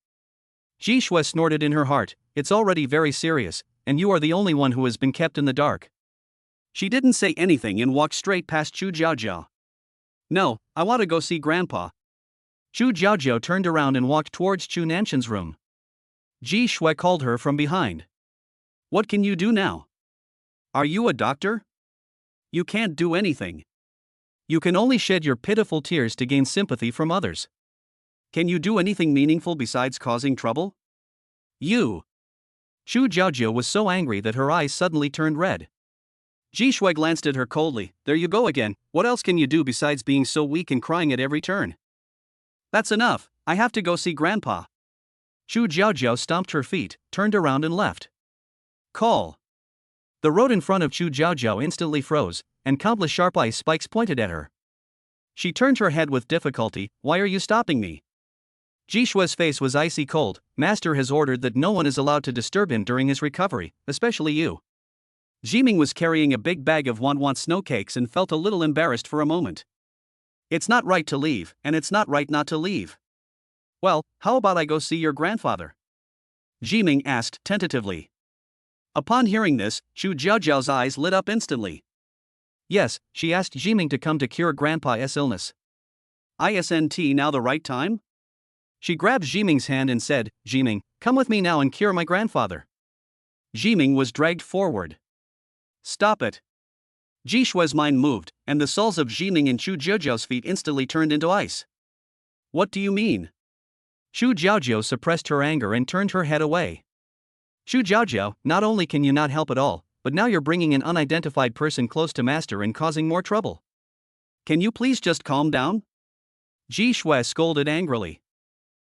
Ji Shui snorted in her heart, It's already very serious, and you are the only one who has been kept in the dark. She didn't say anything and walked straight past Chu Jiajiao. No, I want to go see Grandpa. Chu Jiajiao turned around and walked towards Chu Nanshan's room. Ji Shui called her from behind. What can you do now? Are you a doctor? You can't do anything. You can only shed your pitiful tears to gain sympathy from others. Can you do anything meaningful besides causing trouble? You. Chu Jiajiao was so angry that her eyes suddenly turned red. Ji Shui glanced at her coldly. There you go again. What else can you do besides being so weak and crying at every turn? That's enough. I have to go see Grandpa. Chu Jiajiao stomped her feet, turned around and left. Call. The road in front of Chu Jiajiao instantly froze, and countless sharp ice spikes pointed at her. She turned her head with difficulty. Why are you stopping me? Ji Shui's face was icy cold. Master has ordered that no one is allowed to disturb him during his recovery, especially you. Jiming was carrying a big bag of one snow cakes and felt a little embarrassed for a moment. It's not right to leave, and it's not right not to leave. Well, how about I go see your grandfather? Jiming asked tentatively. Upon hearing this, Chu Jiajiao's eyes lit up instantly. Yes, she asked Jiming to come to cure Grandpa's illness. Isn't now the right time? She grabbed Jiming's hand and said, "Jiming, come with me now and cure my grandfather." Jiming was dragged forward. "Stop it." Ji Shue's mind moved, and the soles of Jiming and Chu Jiaojiao's feet instantly turned into ice. "What do you mean?" Chu Jiaojiao suppressed her anger and turned her head away. "Chu Jiaojiao, not only can you not help at all, but now you're bringing an unidentified person close to master and causing more trouble. Can you please just calm down?" Ji Shue scolded angrily.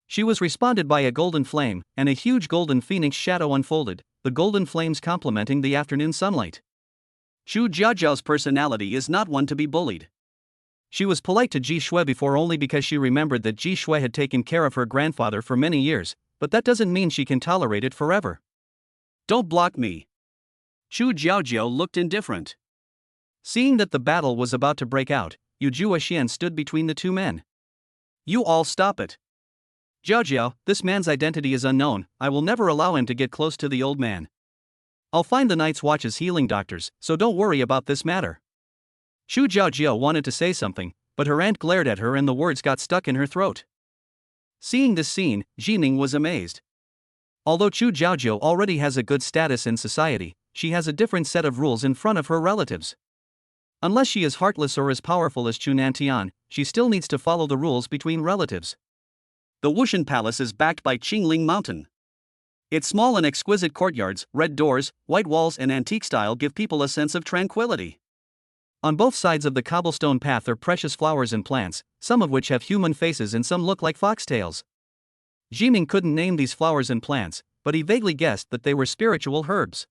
She was responded by a golden flame, and a huge golden phoenix shadow unfolded, the golden flames complementing the afternoon sunlight. Chu Jiaojiao's personality is not one to be bullied. She was polite to Ji Shui before only because she remembered that Ji Shui had taken care of her grandfather for many years, but that doesn't mean she can tolerate it forever. "Don't block me." Chu Jiaojiao looked indifferent. Seeing that the battle was about to break out, Yu Juexian stood between the two men. "You all stop it." "Jiaojiao, this man's identity is unknown, I will never allow him to get close to the old man. I'll find the Night's Watch's healing doctors, so don't worry about this matter." Chu Jiaojiao wanted to say something, but her aunt glared at her and the words got stuck in her throat. Seeing this scene, Jiming was amazed. Although Chu Jiaojiao already has a good status in society, she has a different set of rules in front of her relatives. Unless she is heartless or as powerful as Chu Nantian, she still needs to follow the rules between relatives. The Wushan Palace is backed by Qingling Mountain. Its small and exquisite courtyards, red doors, white walls and antique style give people a sense of tranquility. On both sides of the cobblestone path are precious flowers and plants, some of which have human faces and some look like foxtails. Jiming couldn't name these flowers and plants, but he vaguely guessed that they were spiritual herbs.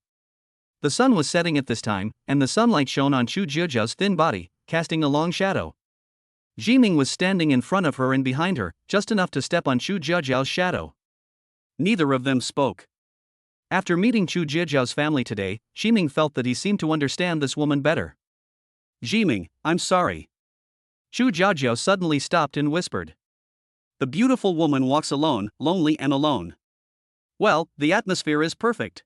The sun was setting at this time, and the sunlight shone on Chu Jiaojiao's thin body, casting a long shadow. Jiming was standing in front of her and behind her, just enough to step on Chu Jiaojiao's shadow. Neither of them spoke. After meeting Chu Jiaojiao's family today, Jiming felt that he seemed to understand this woman better. "Jiming, I'm sorry." Chu Jiaojiao suddenly stopped and whispered. "The beautiful woman walks alone, lonely and alone. Well, the atmosphere is perfect.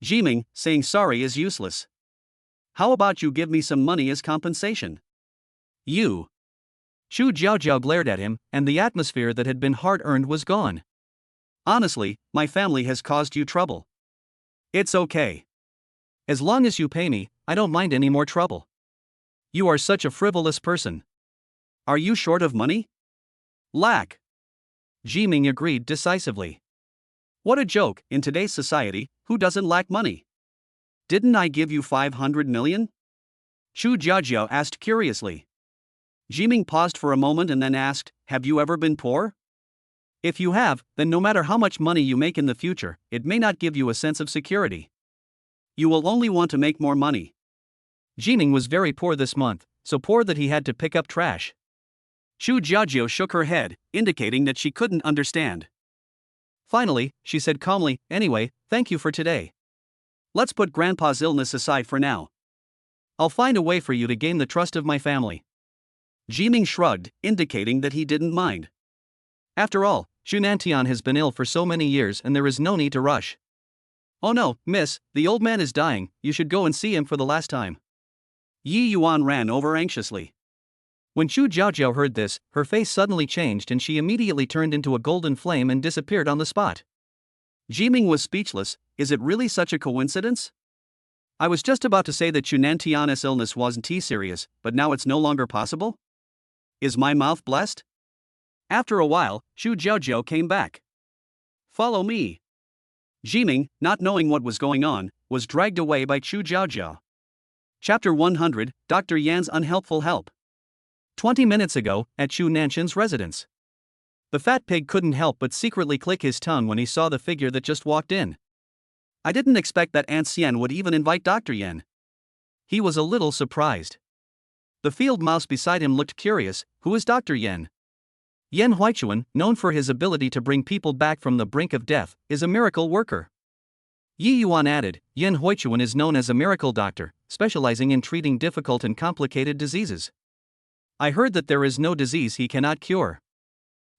Jiming, saying sorry is useless. How about you give me some money as compensation?" "You." Chu Jiaojiao glared at him, and the atmosphere that had been hard-earned was gone. "Honestly, my family has caused you trouble." "It's okay. As long as you pay me, I don't mind any more trouble." "You are such a frivolous person." "Are you short of money?" "Lack." Jiming agreed decisively. "What a joke, in today's society, who doesn't lack money? Didn't I give you 500 million? Chu Jiaojiao asked curiously. Jiming paused for a moment and then asked, "Have you ever been poor?" "If you have, then no matter how much money you make in the future, it may not give you a sense of security. You will only want to make more money." Jiming was very poor this month, so poor that he had to pick up trash. Chu Jiaojiao shook her head, indicating that she couldn't understand. Finally, she said calmly, "Anyway, thank you for today. Let's put Grandpa's illness aside for now. I'll find a way for you to gain the trust of my family." Jiming shrugged, indicating that he didn't mind. After all, Chu Nantian has been ill for so many years and there is no need to rush. "Oh no, miss, the old man is dying, you should go and see him for the last time." Yi Yuan ran over anxiously. When Chu Jiaojiao heard this, her face suddenly changed and she immediately turned into a golden flame and disappeared on the spot. Jiming was speechless. Is it really such a coincidence? I was just about to say that Chu Nantian's illness wasn't serious, but now it's no longer possible? Is my mouth blessed? After a while, Chu Jiaojiao came back. "Follow me." Jiming, not knowing what was going on, was dragged away by Chu Jiaojiao. Chapter 100, Dr. Yan's Unhelpful Help. 20 minutes ago, at Chu Nanshan's residence. The fat pig couldn't help but secretly click his tongue when he saw the figure that just walked in. I didn't expect that Aunt Xian would even invite Dr. Yan. He was a little surprised. The field mouse beside him looked curious. Who is Dr. Yan? Yan Huichuan, known for his ability to bring people back from the brink of death, is a miracle worker. Yi Yuan added, Yan Huichuan is known as a miracle doctor, specializing in treating difficult and complicated diseases. I heard that there is no disease he cannot cure.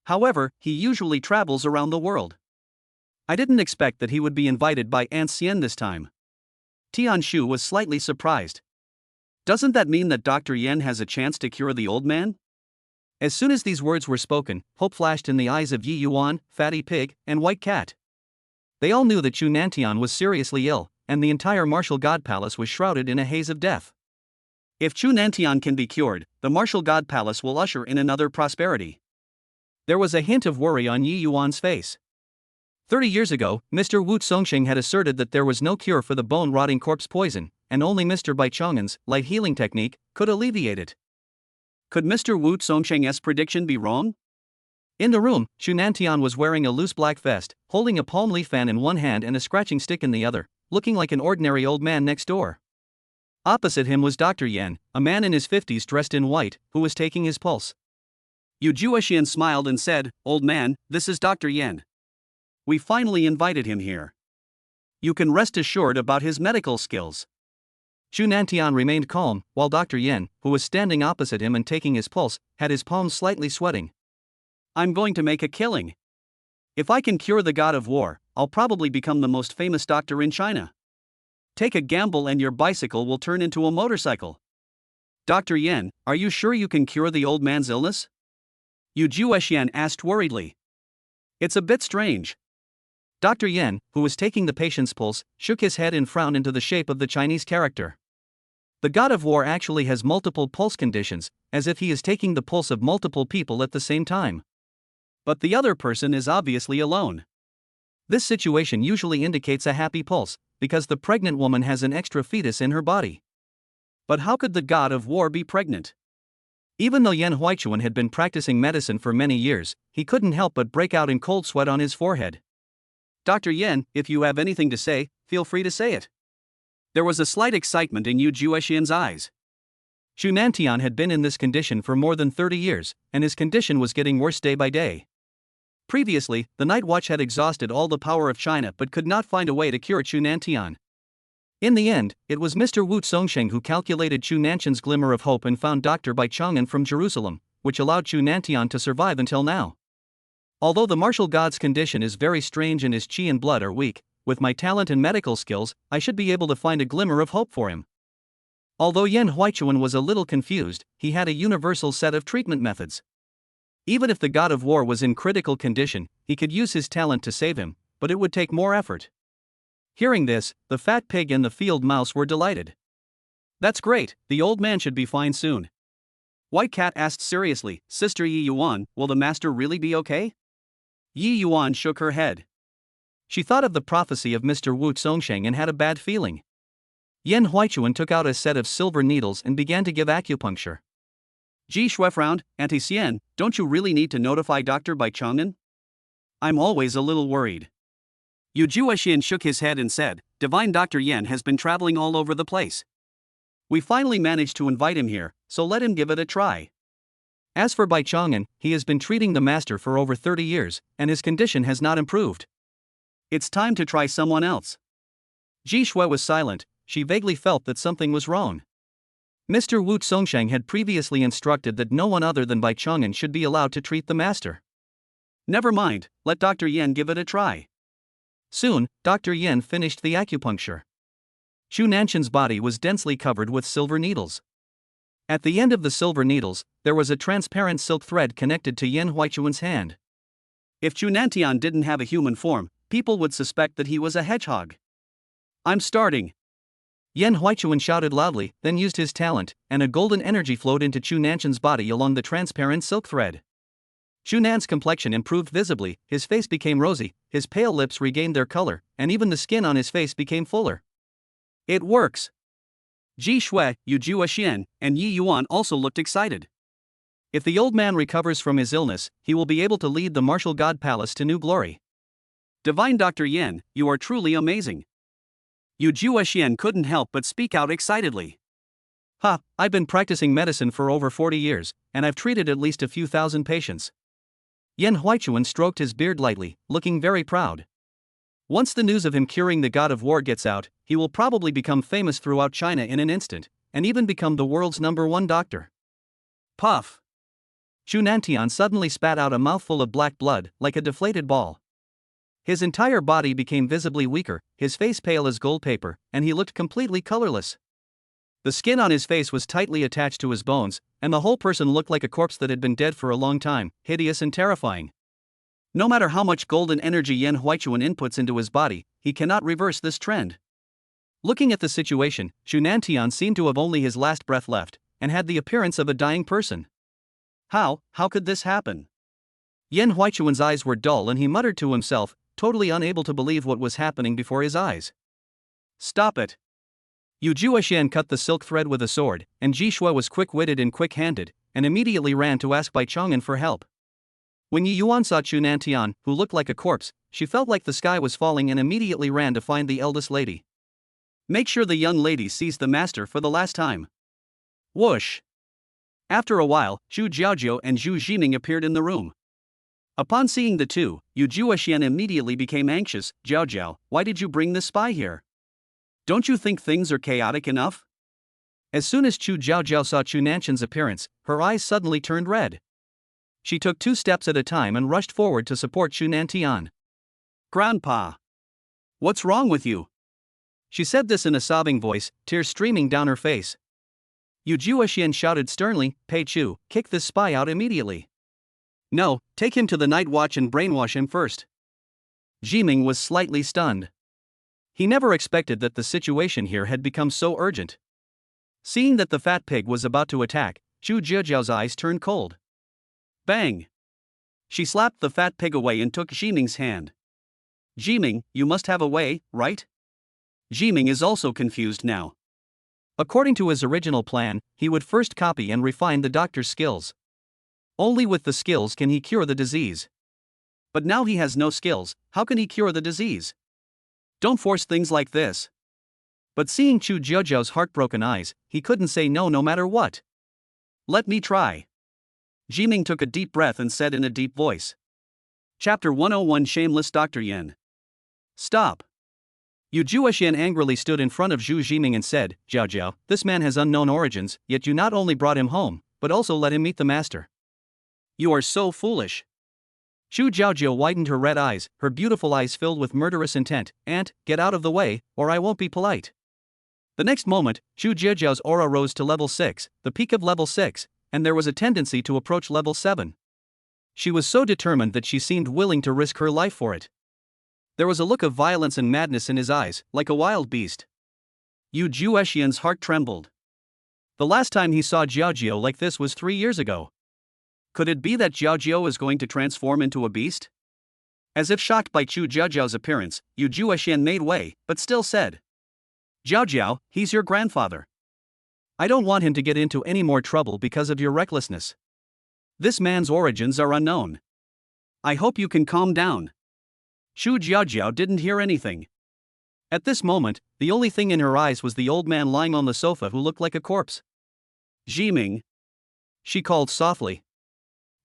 However, he usually travels around the world. I didn't expect that he would be invited by Aunt Xian this time. Tian Shu was slightly surprised. Doesn't that mean that Dr. Yan has a chance to cure the old man? As soon as these words were spoken, hope flashed in the eyes of Yi Yuan, Fatty Pig, and White Cat. They all knew that Chu Nantian was seriously ill, and the entire martial god palace was shrouded in a haze of death. If Chu Nantian can be cured, the martial god palace will usher in another prosperity. There was a hint of worry on Yi Yuan's face. 30 years ago, Mr. Wu Songsheng had asserted that there was no cure for the bone-rotting corpse poison, and only Mr. Bai Chong'an's light healing technique could alleviate it. Could Mr. Wu Songsheng's prediction be wrong? In the room, Chu Nantian was wearing a loose black vest, holding a palm leaf fan in one hand and a scratching stick in the other, looking like an ordinary old man next door. Opposite him was Dr. Yan, a man in his 50s dressed in white, who was taking his pulse. Yu Juexian smiled and said, "Old man, this is Dr. Yan. We finally invited him here. You can rest assured about his medical skills." Chu Nantian remained calm, while Dr. Yan, who was standing opposite him and taking his pulse, had his palms slightly sweating. "I'm going to make a killing. If I can cure the god of war, I'll probably become the most famous doctor in China. Take a gamble and your bicycle will turn into a motorcycle." "Dr. Yan, are you sure you can cure the old man's illness?" Yu Juexian asked worriedly. "It's a bit strange." Dr. Yan, who was taking the patient's pulse, shook his head and frowned into the shape of the Chinese character. The god of war actually has multiple pulse conditions, as if he is taking the pulse of multiple people at the same time. But the other person is obviously alone. This situation usually indicates a happy pulse, because the pregnant woman has an extra fetus in her body. But how could the god of war be pregnant? Even though Yan Huichuan had been practicing medicine for many years, he couldn't help but break out in cold sweat on his forehead. "Dr. Yan, if you have anything to say, feel free to say it." There was a slight excitement in Yu Juexian's eyes. Chu Nantian had been in this condition for more than 30 years, and his condition was getting worse day by day. Previously, the Night Watch had exhausted all the power of China but could not find a way to cure Chu Nantian. In the end, it was Mr. Wu Songsheng who calculated Chu Nantian's glimmer of hope and found Dr. Bai Chong'an from Jerusalem, which allowed Chu Nantian to survive until now. Although the martial god's condition is very strange and his qi and blood are weak, with my talent and medical skills, I should be able to find a glimmer of hope for him. Although Yan Huichuan was a little confused, he had a universal set of treatment methods. Even if the god of war was in critical condition, he could use his talent to save him, but it would take more effort. Hearing this, the fat pig and the field mouse were delighted. "That's great, the old man should be fine soon." White Cat asked seriously, "Sister Yi Yuan, will the master really be okay?" Yi Yuan shook her head. She thought of the prophecy of Mr. Wu Songsheng and had a bad feeling. Yan Huichuan took out a set of silver needles and began to give acupuncture. "Ji Shui frowned, Auntie Xian, don't you really need to notify Dr. Bai Chong'an? I'm always a little worried." Yu Juexian shook his head and said, "Divine Dr. Yan has been traveling all over the place. We finally managed to invite him here, so let him give it a try." As for Bai Chong'an, he has been treating the master for over 30 years, and his condition has not improved. "It's time to try someone else." Ji Shui was silent. She vaguely felt that something was wrong. Mr. Wu Songsheng had previously instructed that no one other than Bai Chong'an should be allowed to treat the master. "Never mind, let Dr. Yan give it a try." Soon, Dr. Yan finished the acupuncture. Chu Nantian's body was densely covered with silver needles. At the end of the silver needles, there was a transparent silk thread connected to Yan Huichuan's hand. If Chu Nantian didn't have a human form, people would suspect that he was a hedgehog. "I'm starting." Yan Huichuan shouted loudly, then used his talent, and a golden energy flowed into Chu Nantian's body along the transparent silk thread. Chu Nan's complexion improved visibly, his face became rosy, his pale lips regained their color, and even the skin on his face became fuller. "It works." Ji Shui, Yu Juexian, and Yi Yuan also looked excited. If the old man recovers from his illness, he will be able to lead the martial god palace to new glory. "Divine Dr. Yan, you are truly amazing." Yu Juexian couldn't help but speak out excitedly. "Ha, I've been practicing medicine for over 40 years, and I've treated at least a few thousand patients." Yan Huichuan stroked his beard lightly, looking very proud. Once the news of him curing the god of war gets out, he will probably become famous throughout China in an instant, and even become the world's #1 doctor. Puff! Chu Nantian suddenly spat out a mouthful of black blood, like a deflated ball. His entire body became visibly weaker, his face pale as gold paper, and he looked completely colorless. The skin on his face was tightly attached to his bones, and the whole person looked like a corpse that had been dead for a long time, hideous and terrifying. No matter how much golden energy Yan Huichuan inputs into his body, he cannot reverse this trend. Looking at the situation, Xu Nantian seemed to have only his last breath left, and had the appearance of a dying person. How could this happen? Yan Huichuan's eyes were dull and he muttered to himself, totally unable to believe what was happening before his eyes. Stop it! Yu Juexian cut the silk thread with a sword, and Ji Shui was quick-witted and quick-handed, and immediately ran to ask Bai Chang'an for help. When Yi Yuan saw Xu Nantian, who looked like a corpse, she felt like the sky was falling and immediately ran to find the eldest lady. Make sure the young lady sees the master for the last time. Whoosh! After a while, Xu Jiaojiu and Zhu Jiming appeared in the room. Upon seeing the two, Yu Juexian immediately became anxious. Jiaojiao, why did you bring this spy here? Don't you think things are chaotic enough? As soon as Chu Jiaojiao saw Chu Nanshan's appearance, her eyes suddenly turned red. She took 2 steps at a time and rushed forward to support Xu Nantian. Grandpa! What's wrong with you? She said this in a sobbing voice, tears streaming down her face. Yu Juexian shouted sternly, Pei Chu, kick this spy out immediately. No, take him to the night watch and brainwash him first. Jiming was slightly stunned. He never expected that the situation here had become so urgent. Seeing that the fat pig was about to attack, Zhu Jiajiao's eyes turned cold. Bang! She slapped the fat pig away and took Jiming's hand. Jiming, you must have a way, right? Jiming is also confused now. According to his original plan, he would first copy and refine the doctor's skills. Only with the skills can he cure the disease. But now he has no skills, how can he cure the disease? Don't force things like this. But seeing Chu Jiaojiao's heartbroken eyes, he couldn't say no matter what. Let me try. Jiming took a deep breath and said in a deep voice. Chapter 101 Shameless Dr. Yan. Stop. Yu Juexian angrily stood in front of Zhu Jiming and said, Jiaojiao, this man has unknown origins, yet you not only brought him home, but also let him meet the master. You are so foolish. Xu Jiaojiao widened her red eyes, her beautiful eyes filled with murderous intent, and, get out of the way, or I won't be polite. The next moment, Xu Jiajiao's aura rose to level 6, the peak of level 6, and there was a tendency to approach level 7. She was so determined that she seemed willing to risk her life for it. There was a look of violence and madness in his eyes, like a wild beast. Yu Juexian's heart trembled. The last time he saw Jiaojiao like this was 3 years ago. Could it be that Jiaojiao is going to transform into a beast? As if shocked by Chu Jiaojiao's appearance, Yu Juexian made way, but still said, Jiaojiao, he's your grandfather. I don't want him to get into any more trouble because of your recklessness. This man's origins are unknown. I hope you can calm down. Xu Jiaojiao didn't hear anything. At this moment, the only thing in her eyes was the old man lying on the sofa who looked like a corpse. Jiming. She called softly.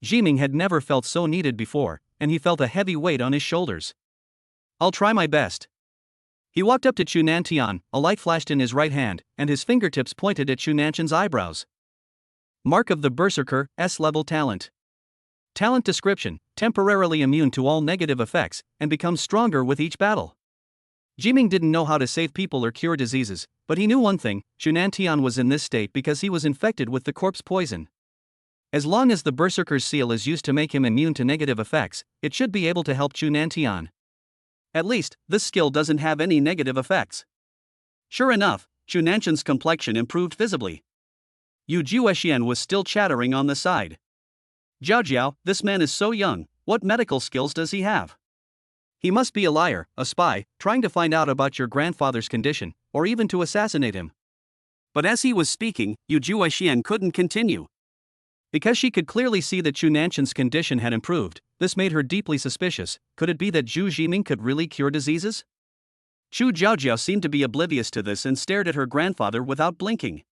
Jiming had never felt so needed before, and he felt a heavy weight on his shoulders. I'll try my best. He walked up to Xu Nantian, a light flashed in his right hand, and his fingertips pointed at Xu Nanshan's eyebrows. Mark of the Berserker, S-level talent. Talent description, temporarily immune to all negative effects, and becomes stronger with each battle. Jiming didn't know how to save people or cure diseases, but he knew one thing, Xu Nantian was in this state because he was infected with the corpse poison. As long as the Berserker's seal is used to make him immune to negative effects, it should be able to help Xu Nantian. At least, this skill doesn't have any negative effects. Sure enough, Xu Nanshan's complexion improved visibly. Yu Juexian was still chattering on the side. Jiaojiao, this man is so young, what medical skills does he have? He must be a liar, a spy, trying to find out about your grandfather's condition, or even to assassinate him. But as he was speaking, Yu Juexian couldn't continue. Because she could clearly see that Xu Nanshan's condition had improved, this made her deeply suspicious. Could it be that Zhu Jiming could really cure diseases? Chu Jiaojiao seemed to be oblivious to this and stared at her grandfather without blinking.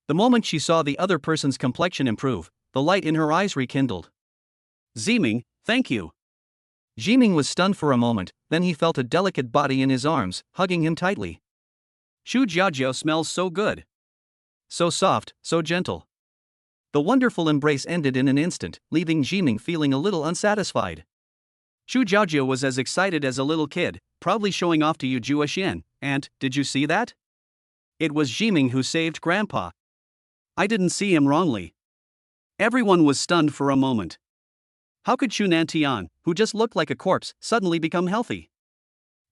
The moment she saw the other person's complexion improve, the light in her eyes rekindled. Jiming, thank you. Jiming was stunned for a moment, then he felt a delicate body in his arms, hugging him tightly. Xu Jiaojiao smells so good. So soft, so gentle. The wonderful embrace ended in an instant, leaving Jiming feeling a little unsatisfied. Xu Jiaojiao was as excited as a little kid, proudly showing off to Yu Juexian, and, did you see that? It was Jiming who saved Grandpa. I didn't see him wrongly. Everyone was stunned for a moment. How could Chu Nantian, who just looked like a corpse, suddenly become healthy?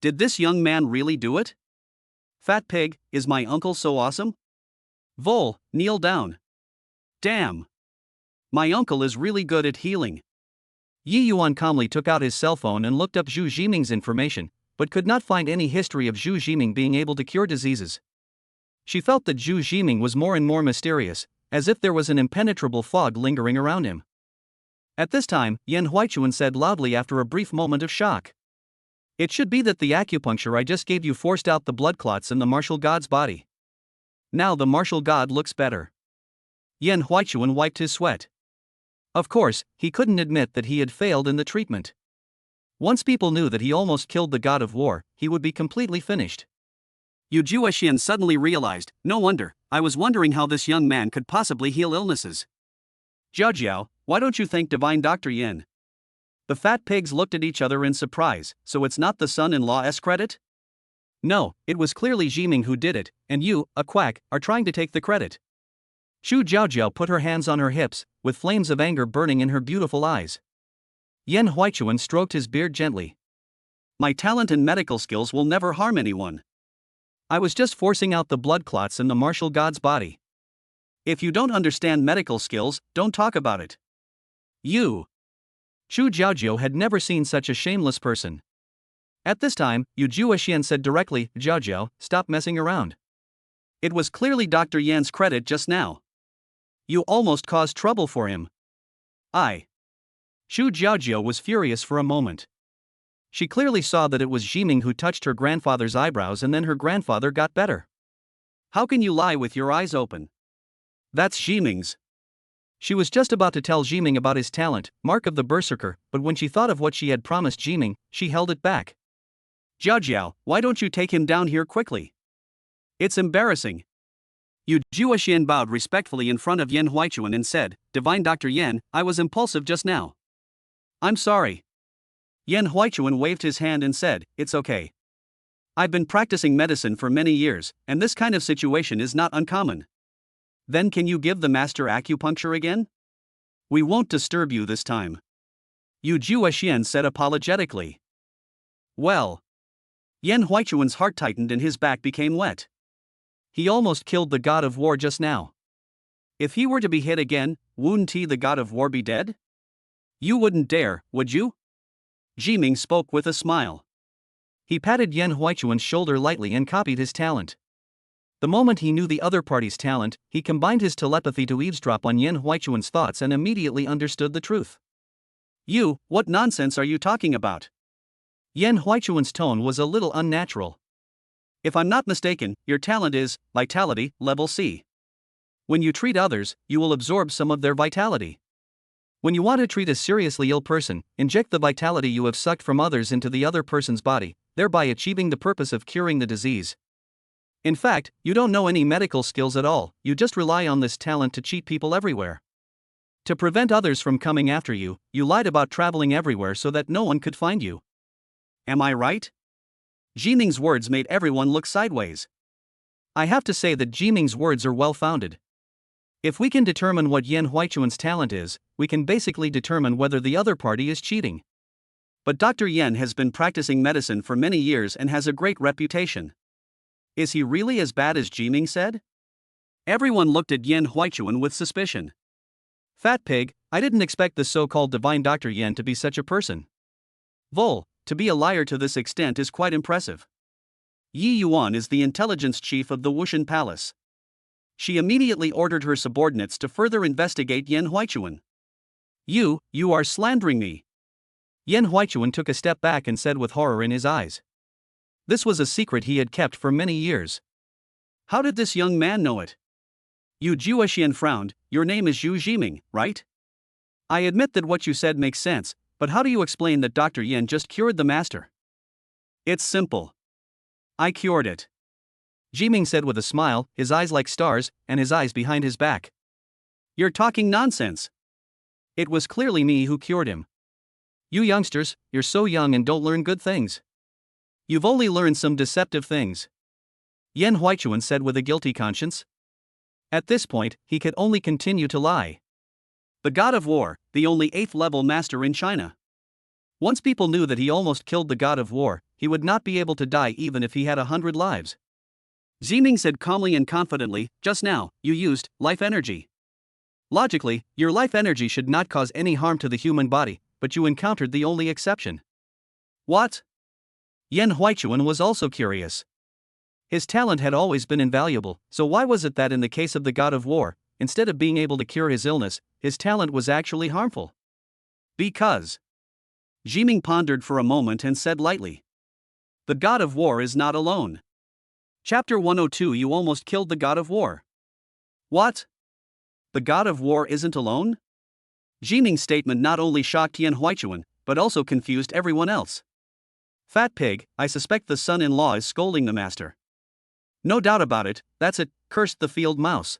Did this young man really do it? Fat pig, is my uncle so awesome? Vol, kneel down. Damn. My uncle is really good at healing. Yi Yuan calmly took out his cell phone and looked up Zhu Jiming's information, but could not find any history of Zhu Jiming being able to cure diseases. She felt that Zhu Jiming was more and more mysterious, as if there was an impenetrable fog lingering around him. At this time, Yan Huichuan said loudly after a brief moment of shock. It should be that the acupuncture I just gave you forced out the blood clots in the martial god's body. Now the martial god looks better. Yan Huichuan wiped his sweat. Of course, he couldn't admit that he had failed in the treatment. Once people knew that he almost killed the god of war, he would be completely finished. Yu Juexian suddenly realized, no wonder, I was wondering how this young man could possibly heal illnesses. Jiao, why don't you thank divine Dr. Yin? The fat pigs looked at each other in surprise, so it's not the son-in-law's credit? No, it was clearly Jiming who did it, and you, a quack, are trying to take the credit. Chu Jiaojiao put her hands on her hips, with flames of anger burning in her beautiful eyes. Yan Huichuan stroked his beard gently. My talent and medical skills will never harm anyone. I was just forcing out the blood clots in the martial god's body. If you don't understand medical skills, don't talk about it. You. Chu Jiaojiao had never seen such a shameless person. At this time, Yu Juexian said directly, Jiaojiao, stop messing around. It was clearly Dr. Yan's credit just now. You almost caused trouble for him. Chu Jiaojiao was furious for a moment. She clearly saw that it was Jiming who touched her grandfather's eyebrows and then her grandfather got better. How can you lie with your eyes open? That's Jiming's. She was just about to tell Jiming about his talent, mark of the berserker, but when she thought of what she had promised Jiming, she held it back. Jiaojiao, why don't you take him down here quickly? It's embarrassing. Yu Juexian bowed respectfully in front of Yan Huichuan and said, Divine Dr. Yan, I was impulsive just now. I'm sorry. Yan Huichuan waved his hand and said, it's okay. I've been practicing medicine for many years, and this kind of situation is not uncommon. Then can you give the master acupuncture again? We won't disturb you this time. Yu Juexian said apologetically. Well. Yan Huichuan's heart tightened and his back became wet. He almost killed the god of war just now. If he were to be hit again, wouldn't he the god of war be dead? You wouldn't dare, would you? Jiming spoke with a smile. He patted Yan Huichuan's shoulder lightly and copied his talent. The moment he knew the other party's talent, he combined his telepathy to eavesdrop on Yan Huichuan's thoughts and immediately understood the truth. You, what nonsense are you talking about? Yan Huichuan's tone was a little unnatural. If I'm not mistaken, your talent is vitality, level C. When you treat others, you will absorb some of their vitality. When you want to treat a seriously ill person, inject the vitality you have sucked from others into the other person's body, thereby achieving the purpose of curing the disease. In fact, you don't know any medical skills at all, you just rely on this talent to cheat people everywhere. To prevent others from coming after you, you lied about traveling everywhere so that no one could find you. Am I right? Jiming's words made everyone look sideways. I have to say that Jiming's words are well-founded. If we can determine what Yan Huichuan's talent is, we can basically determine whether the other party is cheating. But Dr. Yan has been practicing medicine for many years and has a great reputation. Is he really as bad as Jiming said? Everyone looked at Yan Huichuan with suspicion. Fat pig, I didn't expect the so-called divine Dr. Yan to be such a person. Vol, to be a liar to this extent is quite impressive. Yi Yuan is the intelligence chief of the Wushan Palace. She immediately ordered her subordinates to further investigate Yan Huichuan. You are slandering me. Yan Huichuan took a step back and said with horror in his eyes. This was a secret he had kept for many years. How did this young man know it? Yu Juexian frowned, your name is Yu Jiming, right? I admit that what you said makes sense, but how do you explain that Dr. Yan just cured the master? It's simple. I cured it. Jiming said with a smile, his eyes like stars, and his eyes behind his back. You're talking nonsense. It was clearly me who cured him. You youngsters, you're so young and don't learn good things. You've only learned some deceptive things. Yan Huichuan said with a guilty conscience. At this point, he could only continue to lie. The god of war, the only 8th level master in China. Once people knew that he almost killed the god of war, he would not be able to die even if he had 100 lives. Ziming said calmly and confidently, just now, you used life energy. Logically, your life energy should not cause any harm to the human body, but you encountered the only exception. What? Yan Huichuan was also curious. His talent had always been invaluable, so why was it that in the case of the god of war, instead of being able to cure his illness, his talent was actually harmful? Because. Ziming pondered for a moment and said lightly. The god of war is not alone. Chapter 102. You almost killed the god of war. What? The god of war isn't alone? Ziming's statement not only shocked Yan Huichuan, but also confused everyone else. Fat pig, I suspect the son-in-law is scolding the master. No doubt about it, that's it, cursed the field mouse.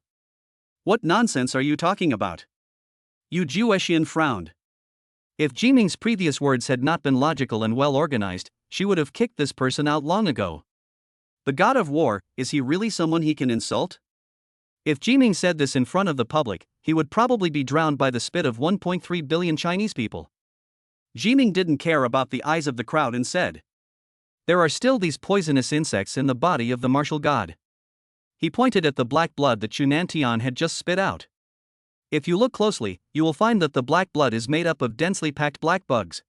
What nonsense are you talking about? Yu Juexian frowned. If Ziming's previous words had not been logical and well organized, she would have kicked this person out long ago. The god of war, is he really someone he can insult? If Ziming said this in front of the public, he would probably be drowned by the spit of 1.3 billion Chinese people. Ziming didn't care about the eyes of the crowd and said, there are still these poisonous insects in the body of the martial god. He pointed at the black blood that Chunantian had just spit out. If you look closely, you will find that the black blood is made up of densely packed black bugs.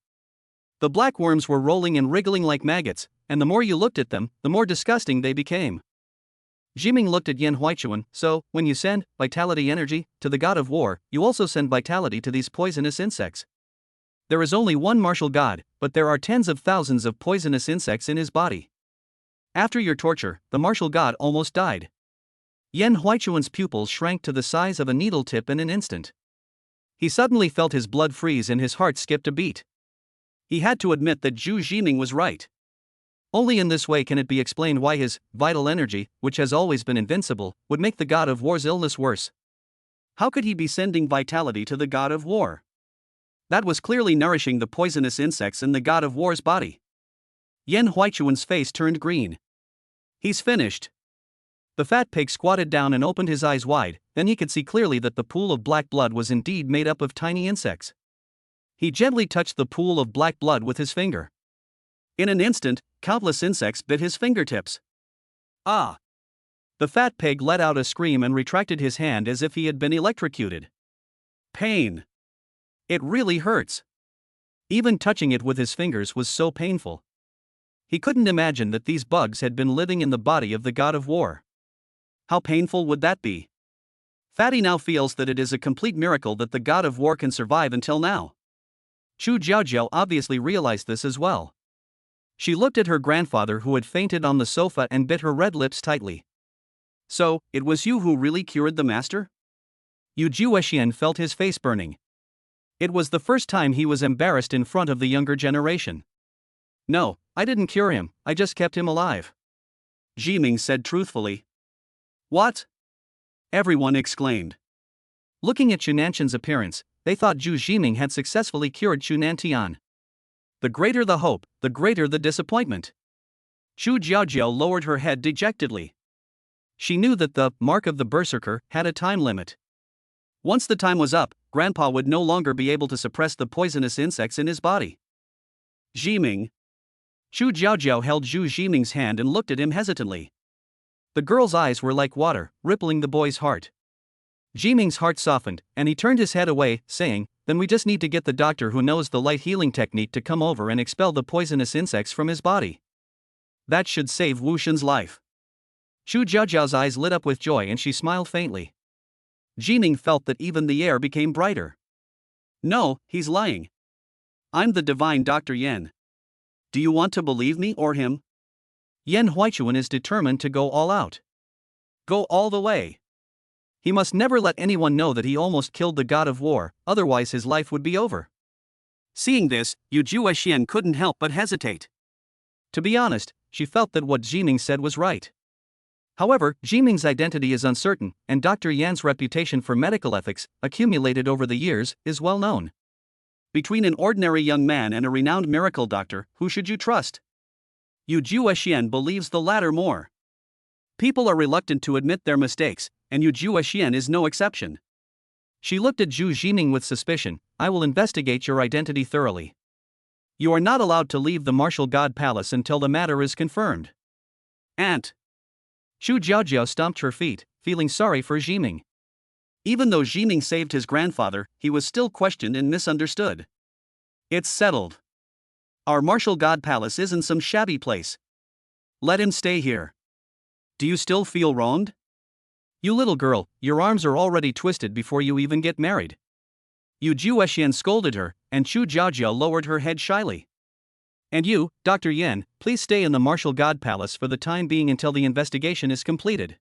The black worms were rolling and wriggling like maggots, and the more you looked at them, the more disgusting they became. Ziming looked at Yan Huichuan. So, when you send vitality energy to the god of war, you also send vitality to these poisonous insects. There is only one martial god, but there are tens of thousands of poisonous insects in his body. After your torture, the martial god almost died. Yan Huichuan's pupils shrank to the size of a needle tip in an instant. He suddenly felt his blood freeze and his heart skipped a beat. He had to admit that Zhu Ziming was right. Only in this way can it be explained why his vital energy, which has always been invincible, would make the god of war's illness worse. How could he be sending vitality to the god of war? That was clearly nourishing the poisonous insects in the god of war's body. Yan Huichuan's face turned green. He's finished. The fat pig squatted down and opened his eyes wide, then he could see clearly that the pool of black blood was indeed made up of tiny insects. He gently touched the pool of black blood with his finger. In an instant, countless insects bit his fingertips. Ah! The fat pig let out a scream and retracted his hand as if he had been electrocuted. Pain! It really hurts. Even touching it with his fingers was so painful. He couldn't imagine that these bugs had been living in the body of the god of war. How painful would that be? Fatty now feels that it is a complete miracle that the god of war can survive until now. Chu Jiaojiao obviously realized this as well. She looked at her grandfather who had fainted on the sofa and bit her red lips tightly. So, it was you who really cured the master? Yu Juexian felt his face burning. It was the first time he was embarrassed in front of the younger generation. No, I didn't cure him, I just kept him alive. Ziming said truthfully. What? Everyone exclaimed. Looking at Chunantian's appearance, they thought Zhu Ziming had successfully cured Chunantian. The greater the hope, the greater the disappointment. Chu Jiaojiao lowered her head dejectedly. She knew that the mark of the berserker had a time limit. Once the time was up, Grandpa would no longer be able to suppress the poisonous insects in his body. Ziming. Chu Jiaojiao held Zhu Ziming's hand and looked at him hesitantly. The girl's eyes were like water, rippling the boy's heart. Ziming's heart softened, and he turned his head away, saying, then we just need to get the doctor who knows the light healing technique to come over and expel the poisonous insects from his body. That should save Wu Shen's life. Chu Jiaojiao's eyes lit up with joy and she smiled faintly. Ziming felt that even the air became brighter. No, he's lying. I'm the divine Dr. Yan. Do you want to believe me or him? Yan Huichuan is determined to go all out. Go all the way. He must never let anyone know that he almost killed the god of war, otherwise his life would be over. Seeing this, Yu Juexian couldn't help but hesitate. To be honest, she felt that what Ziming said was right. However, Ziming's identity is uncertain, and Dr. Yan's reputation for medical ethics, accumulated over the years, is well known. Between an ordinary young man and a renowned miracle doctor, who should you trust? Yu Juexian believes the latter more. People are reluctant to admit their mistakes, and Yu Juexian is no exception. She looked at Zhu Jiming with suspicion. I will investigate your identity thoroughly. You are not allowed to leave the martial god palace until the matter is confirmed. Aunt. Xu Jiaojiao stomped her feet, feeling sorry for Jiming. Even though Jiming saved his grandfather, he was still questioned and misunderstood. It's settled. Our martial god palace isn't some shabby place. Let him stay here. Do you still feel wronged? You little girl, your arms are already twisted before you even get married. Yu Juexian scolded her, and Xu Jiaojiao lowered her head shyly. And you, Dr. Yan, please stay in the martial god palace for the time being until the investigation is completed.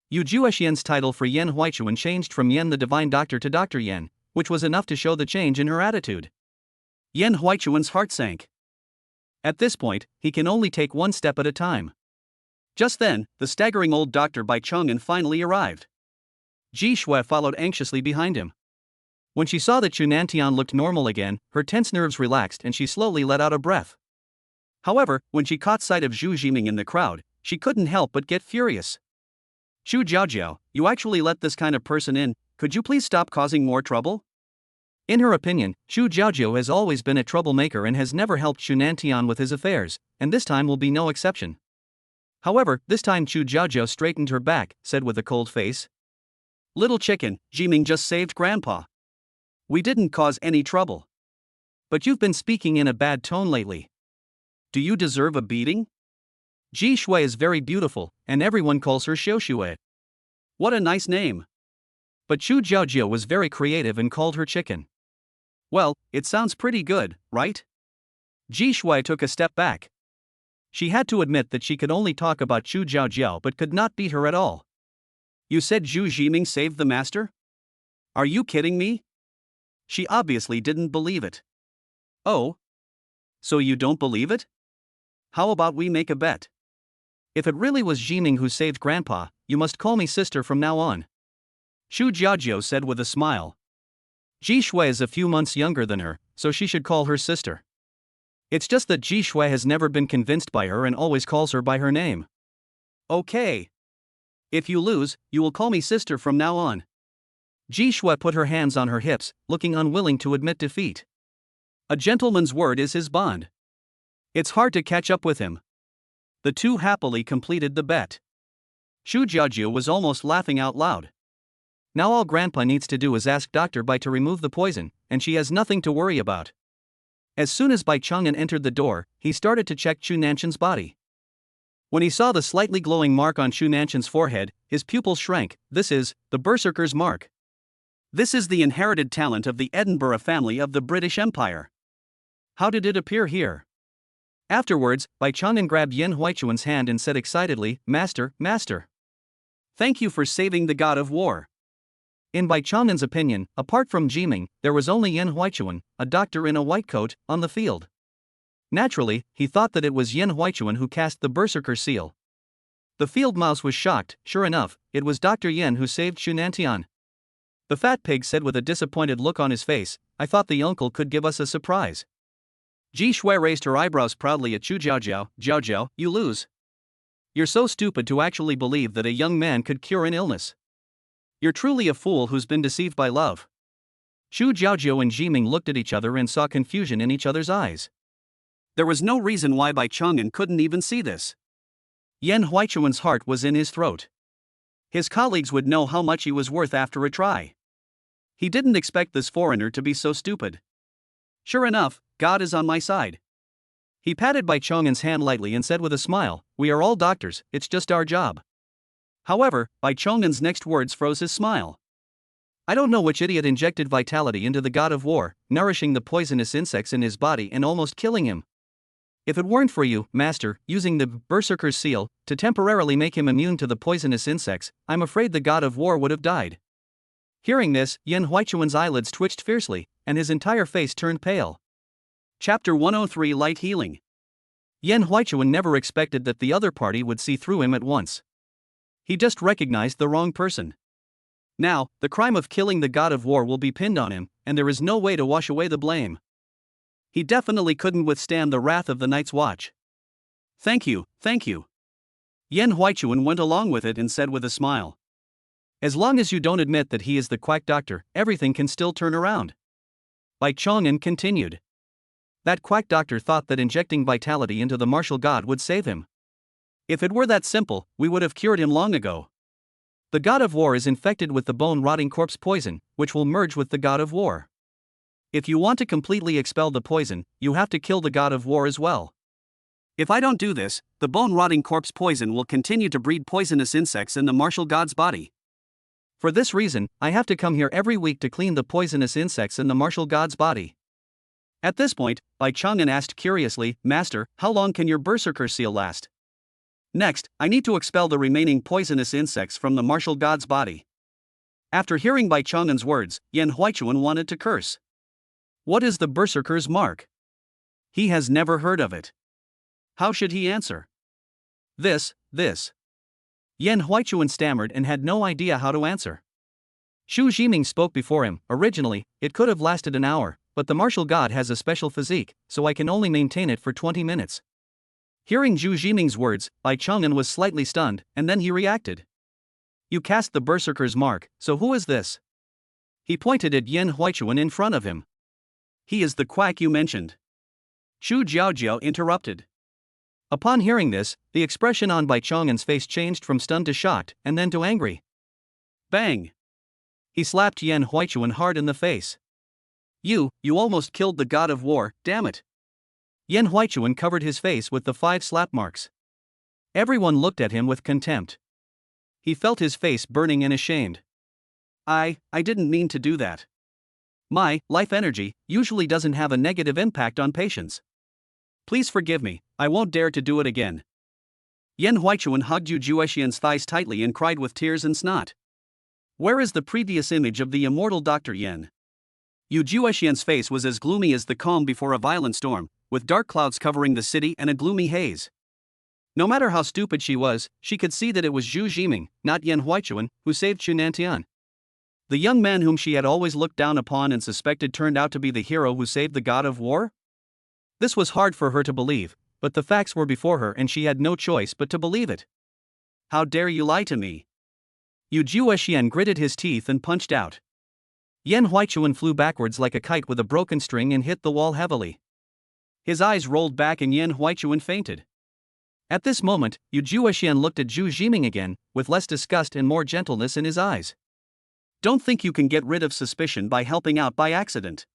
Yu Juexian's title for Yan Huichuan changed from Yan the Divine Doctor to Dr. Yan, which was enough to show the change in her attitude. Yan Huichuan's heart sank. At this point, he can only take one step at a time. Just then, the staggering old Dr. Bai Chang'an finally arrived. Ji Shui followed anxiously behind him. When she saw that Chu Nantian looked normal again, her tense nerves relaxed and she slowly let out a breath. However, when she caught sight of Zhu Jiming in the crowd, she couldn't help but get furious. Xu Jiaojiao, you actually let this kind of person in, could you please stop causing more trouble? In her opinion, Xu Jiaojiao has always been a troublemaker and has never helped Chu Nantian with his affairs, and this time will be no exception. However, this time Xu Jiaojiao straightened her back, said with a cold face. Little chicken, Jiming just saved Grandpa. We didn't cause any trouble. But you've been speaking in a bad tone lately. Do you deserve a beating? Ji Shui is very beautiful, and everyone calls her Xiu. What a nice name. But Xu Jiaojiao was very creative and called her chicken. Well, it sounds pretty good, right? Ji Shui took a step back. She had to admit that she could only talk about Xu Jiaojiao but could not beat her at all. You said Zhu Jiming saved the master? Are you kidding me? She obviously didn't believe it. Oh? So you don't believe it? How about we make a bet? If it really was Jiming who saved Grandpa, you must call me sister from now on. Xu Jiaojiao said with a smile. Ji Shui is a few months younger than her, so she should call her sister. It's just that Ji Shui has never been convinced by her and always calls her by her name. Okay. If you lose, you will call me sister from now on. Ji Shui put her hands on her hips, looking unwilling to admit defeat. A gentleman's word is his bond. It's hard to catch up with him. The two happily completed the bet. Xu Jiaojiao was almost laughing out loud. Now all Grandpa needs to do is ask Dr. Bai to remove the poison, and she has nothing to worry about. As soon as Bai Chang'an entered the door, he started to check Chu Nanshan's body. When he saw the slightly glowing mark on Chu Nanshan's forehead, his pupils shrank. This is the Berserker's mark. This is the inherited talent of the Edinburgh family of the British Empire. How did it appear here? Afterwards, Bai Chang'an grabbed Yan Huichuan's hand and said excitedly, Master, Master. Thank you for saving the god of war. In Bai Chang'an's opinion, apart from Jiming, there was only Yan Huichuan, a doctor in a white coat, on the field. Naturally, he thought that it was Yan Huichuan who cast the Berserker seal. The field mouse was shocked. Sure enough, it was Dr. Yan who saved Chu Nantian. The fat pig said with a disappointed look on his face, I thought the uncle could give us a surprise. Ji Shui raised her eyebrows proudly at Xu Jiaojiao. Jiaojiao, you lose. You're so stupid to actually believe that a young man could cure an illness. You're truly a fool who's been deceived by love. Xu Jiaojiao and Jiming looked at each other and saw confusion in each other's eyes. There was no reason why Bai Chang'an couldn't even see this. Yan Huichuan's heart was in his throat. His colleagues would know how much he was worth after a try. He didn't expect this foreigner to be so stupid. Sure enough, God is on my side. He patted Bai Chang'an's hand lightly and said with a smile, we are all doctors, it's just our job. However, Bai Chang'an's next words froze his smile. I don't know which idiot injected vitality into the god of war, nourishing the poisonous insects in his body and almost killing him. If it weren't for you, Master, using the Berserker's seal to temporarily make him immune to the poisonous insects, I'm afraid the god of war would have died. Hearing this, Yan Huichuan's eyelids twitched fiercely, and his entire face turned pale. Chapter 103 Light Healing. Yan Huichuan never expected that the other party would see through him at once. He just recognized the wrong person. Now, the crime of killing the god of war will be pinned on him, and there is no way to wash away the blame. He definitely couldn't withstand the wrath of the Night's Watch. Thank you, thank you. Yan Huichuan went along with it and said with a smile. As long as you don't admit that he is the quack doctor, everything can still turn around. Bai Chong'an continued. That quack doctor thought that injecting vitality into the martial god would save him. If it were that simple, we would have cured him long ago. The god of war is infected with the bone-rotting corpse poison, which will merge with the god of war. If you want to completely expel the poison, you have to kill the god of war as well. If I don't do this, the bone-rotting corpse poison will continue to breed poisonous insects in the martial god's body. For this reason, I have to come here every week to clean the poisonous insects in the martial god's body. At this point, Bai Chong'an asked curiously, Master, how long can your berserker seal last? Next, I need to expel the remaining poisonous insects from the martial god's body. After hearing Bai Chong'an's words, Yan Huichuan wanted to curse. What is the berserker's mark? He has never heard of it. How should he answer? This. Yan Huichuan stammered and had no idea how to answer. Xu Zhiming spoke before him. Originally, it could have lasted an hour, but the martial god has a special physique, so I can only maintain it for 20 minutes. Hearing Xu Zhiming's words, Bai Chong'an was slightly stunned, and then he reacted. You cast the berserker's mark, so who is this? He pointed at Yan Huichuan in front of him. He is the quack you mentioned. Xu Jiaojiao interrupted. Upon hearing this, the expression on Bai Chong'an's face changed from stunned to shocked, and then to angry. Bang! He slapped Yan Huichuan hard in the face. You almost killed the god of war, damn it! Yan Huichuan covered his face with the 5 slap marks. Everyone looked at him with contempt. He felt his face burning and ashamed. I didn't mean to do that. My life energy usually doesn't have a negative impact on patients. Please forgive me, I won't dare to do it again. Yan Huichuan hugged Yu Juexian's thighs tightly and cried with tears and snot. Where is the previous image of the immortal Dr. Yan? Yu Juexian's face was as gloomy as the calm before a violent storm, with dark clouds covering the city and a gloomy haze. No matter how stupid she was, she could see that it was Xu Zhiming, not Yan Huichuan, who saved Chunantian. The young man whom she had always looked down upon and suspected turned out to be the hero who saved the god of war? This was hard for her to believe, but the facts were before her and she had no choice but to believe it. How dare you lie to me? Yu Juexian gritted his teeth and punched out. Yan Huichuan flew backwards like a kite with a broken string and hit the wall heavily. His eyes rolled back and Yan Huichuan fainted. At this moment, Yu Juexian looked at Xu Zhiming again, with less disgust and more gentleness in his eyes. Don't think you can get rid of suspicion by helping out by accident.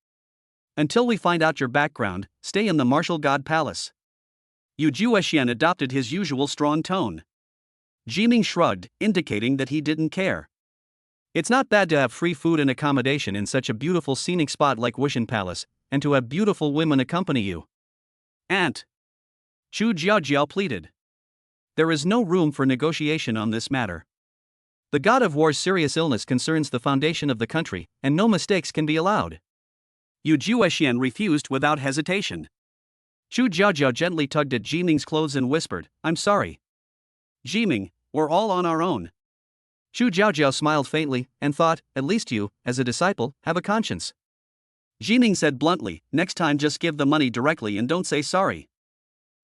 Until we find out your background, stay in the martial god palace. Yu Juexian adopted his usual strong tone. Zhiming shrugged, indicating that he didn't care. It's not bad to have free food and accommodation in such a beautiful scenic spot like Wushan Palace, and to have beautiful women accompany you. Aunt! Xu Jiaojiao pleaded. There is no room for negotiation on this matter. The god of war's serious illness concerns the foundation of the country, and no mistakes can be allowed. Yu Juexian refused without hesitation. Xu Jiaojiao gently tugged at Zhiming's clothes and whispered, I'm sorry. Zhiming, we're all on our own. Xu Jiaojiao smiled faintly, and thought, at least you, as a disciple, have a conscience. Zhiming said bluntly, next time just give the money directly and don't say sorry.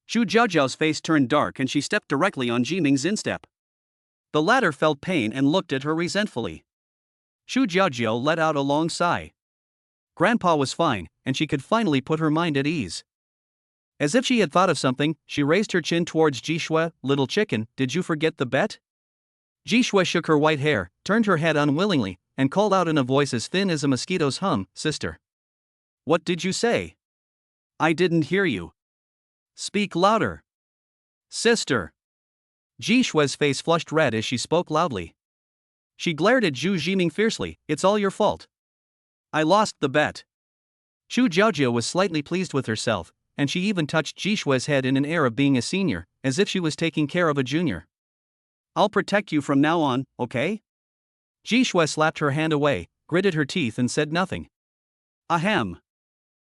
Xu Jiaojiao's face turned dark and she stepped directly on Zhiming's instep. The latter felt pain and looked at her resentfully. Xu Jiaojiao let out a long sigh. Grandpa was fine, and she could finally put her mind at ease. As if she had thought of something, she raised her chin towards Jishui. Little chicken, did you forget the bet? Jishui shook her white hair, turned her head unwillingly, and called out in a voice as thin as a mosquito's hum, Sister. What did you say? I didn't hear you. Speak louder. Sister. Jishui's face flushed red as she spoke loudly. She glared at Xu Zhiming fiercely, it's all your fault. I lost the bet. Xu Jiaojiao was slightly pleased with herself, and she even touched Jishui's head in an air of being a senior, as if she was taking care of a junior. I'll protect you from now on, okay? Jishui slapped her hand away, gritted her teeth and said nothing. Ahem.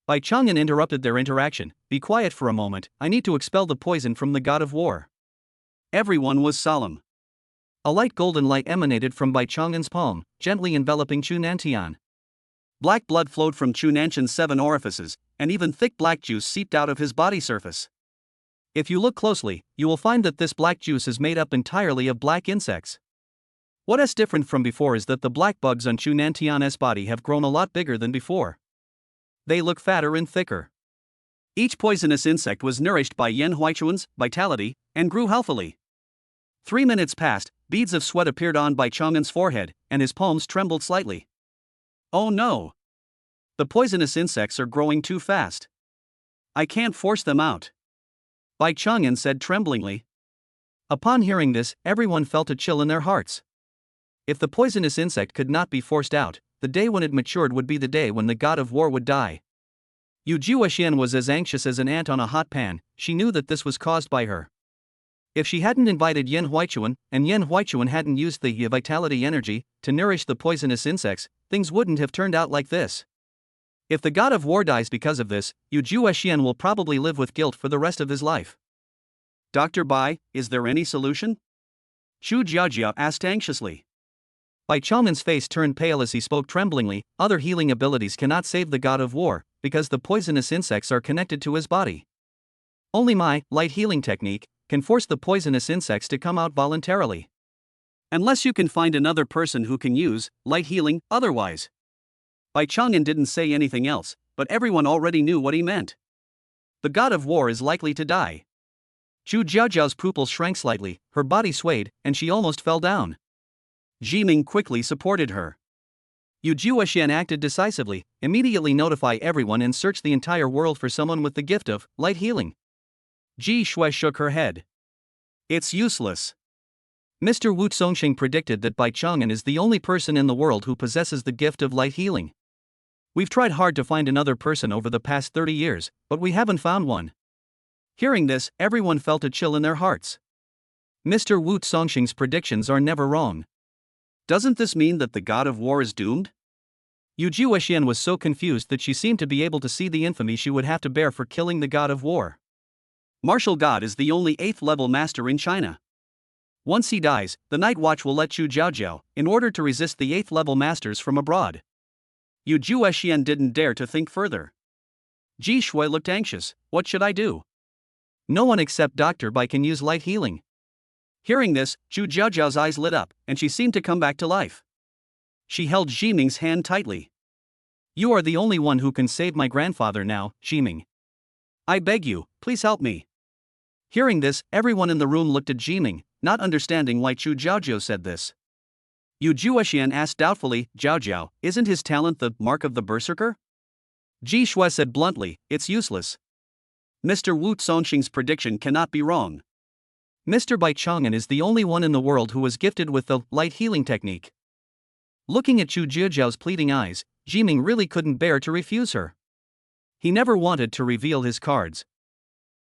Bai Chong'an interrupted their interaction, be quiet for a moment, I need to expel the poison from the god of war. Everyone was solemn. A light golden light emanated from Bai Chong'an's palm, gently enveloping Chunantian. Black blood flowed from Chunantian's 7 orifices, and even thick black juice seeped out of his body surface. If you look closely, you will find that this black juice is made up entirely of black insects. What is different from before is that the black bugs on Chu Nantian's body have grown a lot bigger than before. They look fatter and thicker. Each poisonous insect was nourished by Yan Huichuan's vitality and grew healthily. 3 minutes passed, beads of sweat appeared on Bai Chang'an's forehead, and his palms trembled slightly. Oh no! The poisonous insects are growing too fast. I can't force them out, Bai Chang'an said tremblingly. Upon hearing this, everyone felt a chill in their hearts. If the poisonous insect could not be forced out, the day when it matured would be the day when the god of war would die. Yu Juexian was as anxious as an ant on a hot pan. She knew that this was caused by her. If she hadn't invited Yan Huichuan, and Yan Huichuan hadn't used the vitality energy to nourish the poisonous insects, things wouldn't have turned out like this. If the god of war dies because of this, Yu Juexian will probably live with guilt for the rest of his life. Dr. Bai, is there any solution? Chu Jiajiao asked anxiously. Bai Chang'an's face turned pale as he spoke tremblingly. Other healing abilities cannot save the god of war, because the poisonous insects are connected to his body. Only my light healing technique can force the poisonous insects to come out voluntarily. Unless you can find another person who can use light healing, otherwise. Bai Chang'an didn't say anything else, but everyone already knew what he meant. The god of war is likely to die. Chu Jiajiao's pupils shrank slightly, her body swayed, and she almost fell down. Jiming quickly supported her. Yu Juexian acted decisively. Immediately notify everyone and search the entire world for someone with the gift of light healing. Ji Shui shook her head. It's useless. Mr. Wu Songxing predicted that Bai Chang'an is the only person in the world who possesses the gift of light healing. We've tried hard to find another person over the past 30 years, but we haven't found one. Hearing this, everyone felt a chill in their hearts. Mr. Wu Songxing's predictions are never wrong. Doesn't this mean that the god of war is doomed? Yu Juexian was so confused that she seemed to be able to see the infamy she would have to bear for killing the god of war. Martial God is the only 8th level master in China. Once he dies, the Night Watch will let Chu Jiajiao, in order to resist the 8th level masters from abroad. Yu Juexian didn't dare to think further. Ji Shui looked anxious. What should I do? No one except Dr. Bai can use light healing. Hearing this, Chu Jiajiao's eyes lit up, and she seemed to come back to life. She held Jiming's hand tightly. You are the only one who can save my grandfather now, Jiming. I beg you, please help me. Hearing this, everyone in the room looked at Jiming, not understanding why Chu Jiajiao said this. Yu Juexian asked doubtfully, Jiajiao, isn't his talent the mark of the berserker? Ji Shui said bluntly, it's useless. Mr. Wu Songxing's prediction cannot be wrong. Mr. Bai Chang'an is the only one in the world who was gifted with the light healing technique. Looking at Chu Jiajiao's pleading eyes, Jiming really couldn't bear to refuse her. He never wanted to reveal his cards.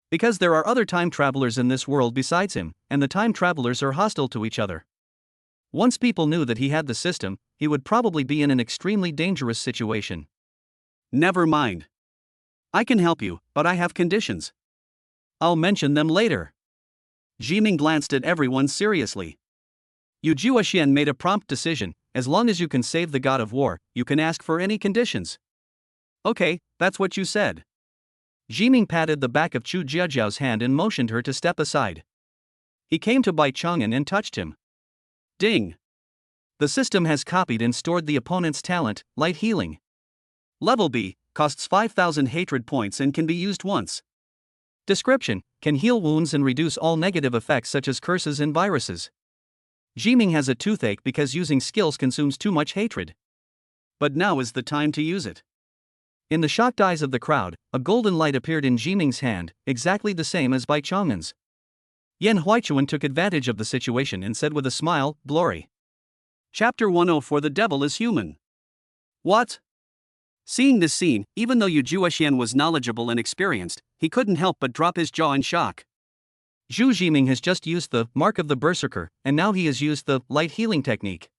Because there are other time travelers in this world besides him, and the time travelers are hostile to each other. Once people knew that he had the system, he would probably be in an extremely dangerous situation. Never mind. I can help you, but I have conditions. I'll mention them later. Jiming glanced at everyone seriously. Yu Juexian made a prompt decision. As long as you can save the god of war, you can ask for any conditions. Okay, that's what you said. Jiming patted the back of Chu Jiajiao's hand and motioned her to step aside. He came to Bai Chang'an and touched him. Ding! The system has copied and stored the opponent's talent, light healing. Level B, costs 5,000 hatred points and can be used once. Description: can heal wounds and reduce all negative effects such as curses and viruses. Jiming has a toothache because using skills consumes too much hatred. But now is the time to use it. In the shocked eyes of the crowd, a golden light appeared in Jiming's hand, exactly the same as Bai Chang'an's. Yan Huichuan took advantage of the situation and said with a smile, "Glory." Chapter 104 The Devil is Human. What? Seeing this scene, even though Yu Juexian was knowledgeable and experienced, he couldn't help but drop his jaw in shock. Zhu Jiming has just used the mark of the berserker, and now he has used the light healing technique.